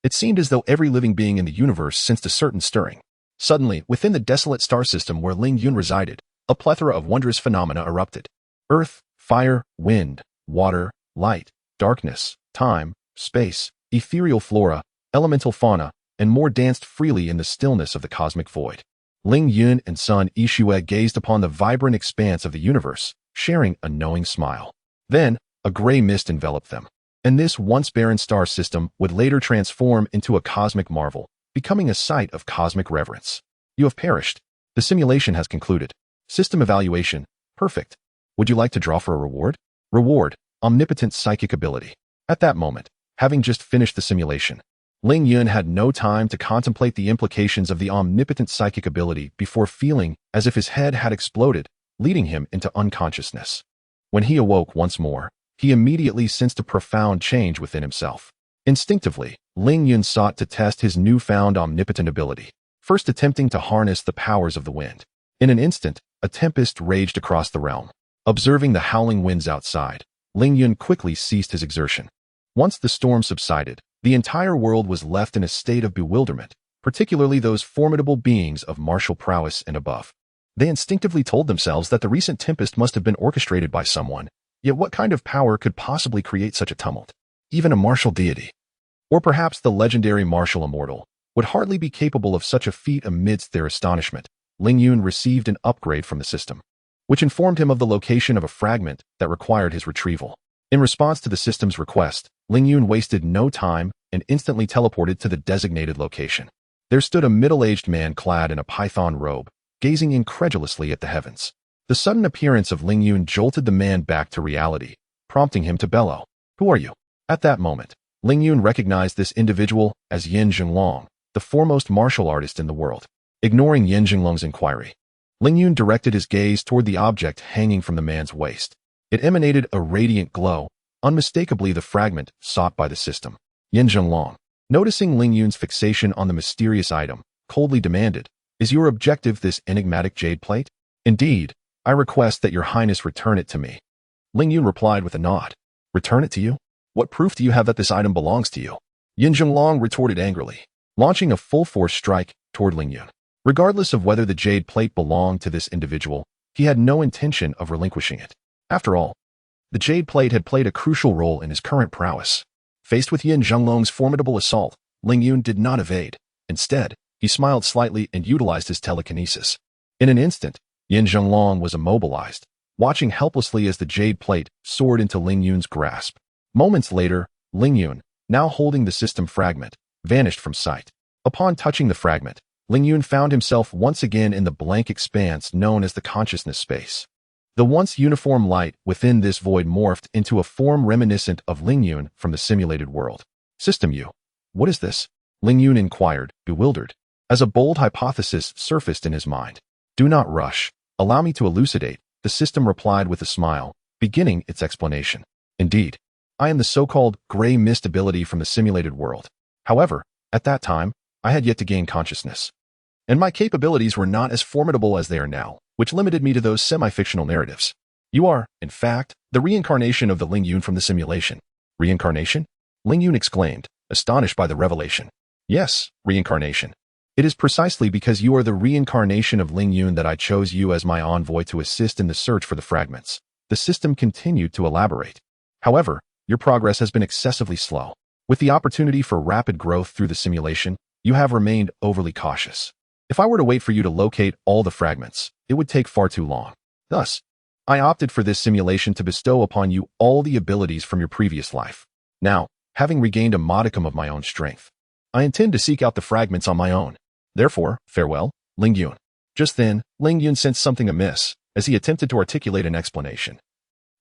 it seemed as though every living being in the universe sensed a certain stirring. Suddenly, within the desolate star system where Ling Yun resided, a plethora of wondrous phenomena erupted. Earth, fire, wind, water, light, darkness, time, space, ethereal flora, elemental fauna, and more danced freely in the stillness of the cosmic void. Ling Yun and son Ishue gazed upon the vibrant expanse of the universe, sharing a knowing smile. Then, a gray mist enveloped them, and this once barren star system would later transform into a cosmic marvel, becoming a site of cosmic reverence. You have perished. The simulation has concluded. System evaluation, perfect. Would you like to draw for a reward? Reward, omnipotent psychic ability. At that moment, having just finished the simulation, Ling Yun had no time to contemplate the implications of the omnipotent psychic ability before feeling as if his head had exploded, leading him into unconsciousness. When he awoke once more, he immediately sensed a profound change within himself. Instinctively, Ling Yun sought to test his newfound omnipotent ability, first attempting to harness the powers of the wind. In an instant, a tempest raged across the realm. Observing the howling winds outside, Ling Yun quickly ceased his exertion. Once the storm subsided, The entire world was left in a state of bewilderment, particularly those formidable beings of martial prowess and above. They instinctively told themselves that the recent tempest must have been orchestrated by someone, yet what kind of power could possibly create such a tumult? Even a martial deity, or perhaps the legendary martial immortal, would hardly be capable of such a feat. Amidst their astonishment, Ling Yun received an upgrade from the system, which informed him of the location of a fragment that required his retrieval. In response to the system's request, Ling Yun wasted no time and instantly teleported to the designated location. There stood a middle-aged man clad in a python robe, gazing incredulously at the heavens. The sudden appearance of Ling Yun jolted the man back to reality, prompting him to bellow, "Who are you?" At that moment, Ling Yun recognized this individual as Yin Zhenglong, the foremost martial artist in the world. Ignoring Yin Zhenglong's inquiry, Ling Yun directed his gaze toward the object hanging from the man's waist. It emanated a radiant glow, unmistakably the fragment sought by the system. Yin Zhenglong, noticing Ling Yun's fixation on the mysterious item, coldly demanded, "Is your objective this enigmatic jade plate?" "Indeed, I request that your highness return it to me." Ling Yun replied with a nod. "Return it to you? What proof do you have that this item belongs to you?" Yin Zhenglong retorted angrily, launching a full-force strike toward Ling Yun. Regardless of whether the jade plate belonged to this individual, he had no intention of relinquishing it. After all, the jade plate had played a crucial role in his current prowess. Faced with Yin Zhenglong's formidable assault, Ling Yun did not evade. Instead, he smiled slightly and utilized his telekinesis. In an instant, Yin Zhenglong was immobilized, watching helplessly as the jade plate soared into Ling Yun's grasp. Moments later, Ling Yun, now holding the system fragment, vanished from sight. Upon touching the fragment, Ling Yun found himself once again in the blank expanse known as the consciousness space. The once uniform light within this void morphed into a form reminiscent of Ling Yun from the simulated world. "System U, what is this?" Ling Yun inquired, bewildered, as a bold hypothesis surfaced in his mind. "Do not rush. Allow me to elucidate," the system replied with a smile, beginning its explanation. "Indeed, I am the so-called gray mist ability from the simulated world. However, at that time, I had yet to gain consciousness, and my capabilities were not as formidable as they are now, which limited me to those semi-fictional narratives. You are, in fact, the reincarnation of the Ling Yun from the simulation." "Reincarnation?" Ling Yun exclaimed, astonished by the revelation. "Yes, reincarnation. It is precisely because you are the reincarnation of Ling Yun that I chose you as my envoy to assist in the search for the fragments." The system continued to elaborate. "However, your progress has been excessively slow. With the opportunity for rapid growth through the simulation, you have remained overly cautious. If I were to wait for you to locate all the fragments, it would take far too long. Thus, I opted for this simulation to bestow upon you all the abilities from your previous life. Now, having regained a modicum of my own strength, I intend to seek out the fragments on my own. Therefore, farewell, Ling Yun." Just then, Ling Yun sensed something amiss as he attempted to articulate an explanation.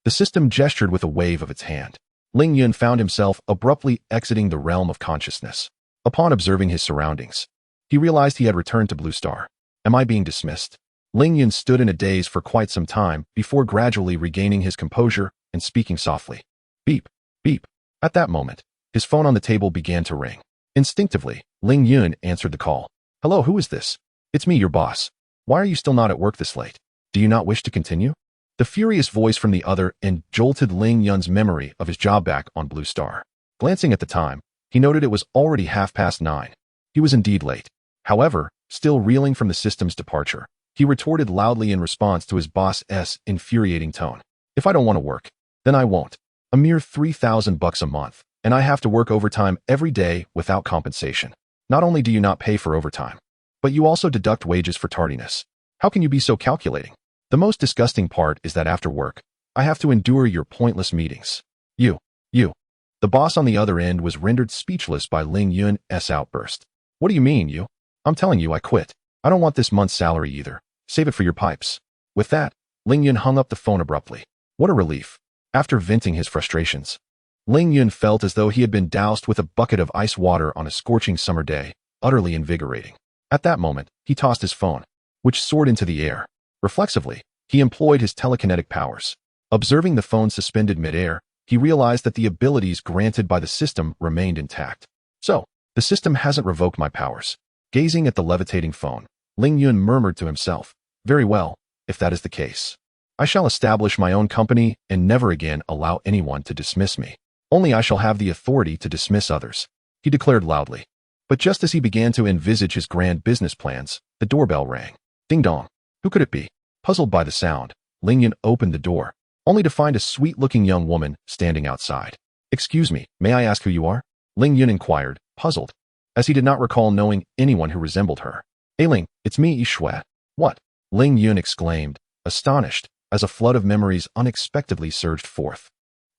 The system gestured with a wave of its hand. Ling Yun found himself abruptly exiting the realm of consciousness. Upon observing his surroundings, he realized he had returned to Blue Star. "Am I being dismissed?" Ling Yun stood in a daze for quite some time before gradually regaining his composure and speaking softly. Beep, beep. At that moment, his phone on the table began to ring. Instinctively, Ling Yun answered the call. "Hello, who is this?" "It's me, your boss. Why are you still not at work this late? Do you not wish to continue?" The furious voice from the other end jolted Ling Yun's memory of his job back on Blue Star. Glancing at the time, he noted it was already 9:30. He was indeed late. However, still reeling from the system's departure, he retorted loudly in response to his boss's infuriating tone. "If I don't want to work, then I won't. A mere $3,000 a month, and I have to work overtime every day without compensation. Not only do you not pay for overtime, but you also deduct wages for tardiness. How can you be so calculating? The most disgusting part is that after work, I have to endure your pointless meetings. You. The boss on the other end was rendered speechless by Ling Yun's outburst. "What do you mean, you? I'm telling you I quit. I don't want this month's salary either. Save it for your pipes." With that, Ling Yun hung up the phone abruptly. What a relief. After venting his frustrations, Ling Yun felt as though he had been doused with a bucket of ice water on a scorching summer day, utterly invigorating. At that moment, he tossed his phone, which soared into the air. Reflexively, he employed his telekinetic powers. Observing the phone suspended midair, he realized that the abilities granted by the system remained intact. So, the system hasn't revoked my powers. Gazing at the levitating phone, Ling Yun murmured to himself, "Very well, if that is the case. I shall establish my own company and never again allow anyone to dismiss me. Only I shall have the authority to dismiss others." he declared loudly. But just as he began to envisage his grand business plans, the doorbell rang. Ding dong. Who could it be? Puzzled by the sound, Ling Yun opened the door, only to find a sweet-looking young woman standing outside. Excuse me, may I ask who you are? Ling Yun inquired, puzzled, as he did not recall knowing anyone who resembled her. Hey Ling, it's me, Yishui. What? Ling Yun exclaimed, astonished, as a flood of memories unexpectedly surged forth.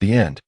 The end.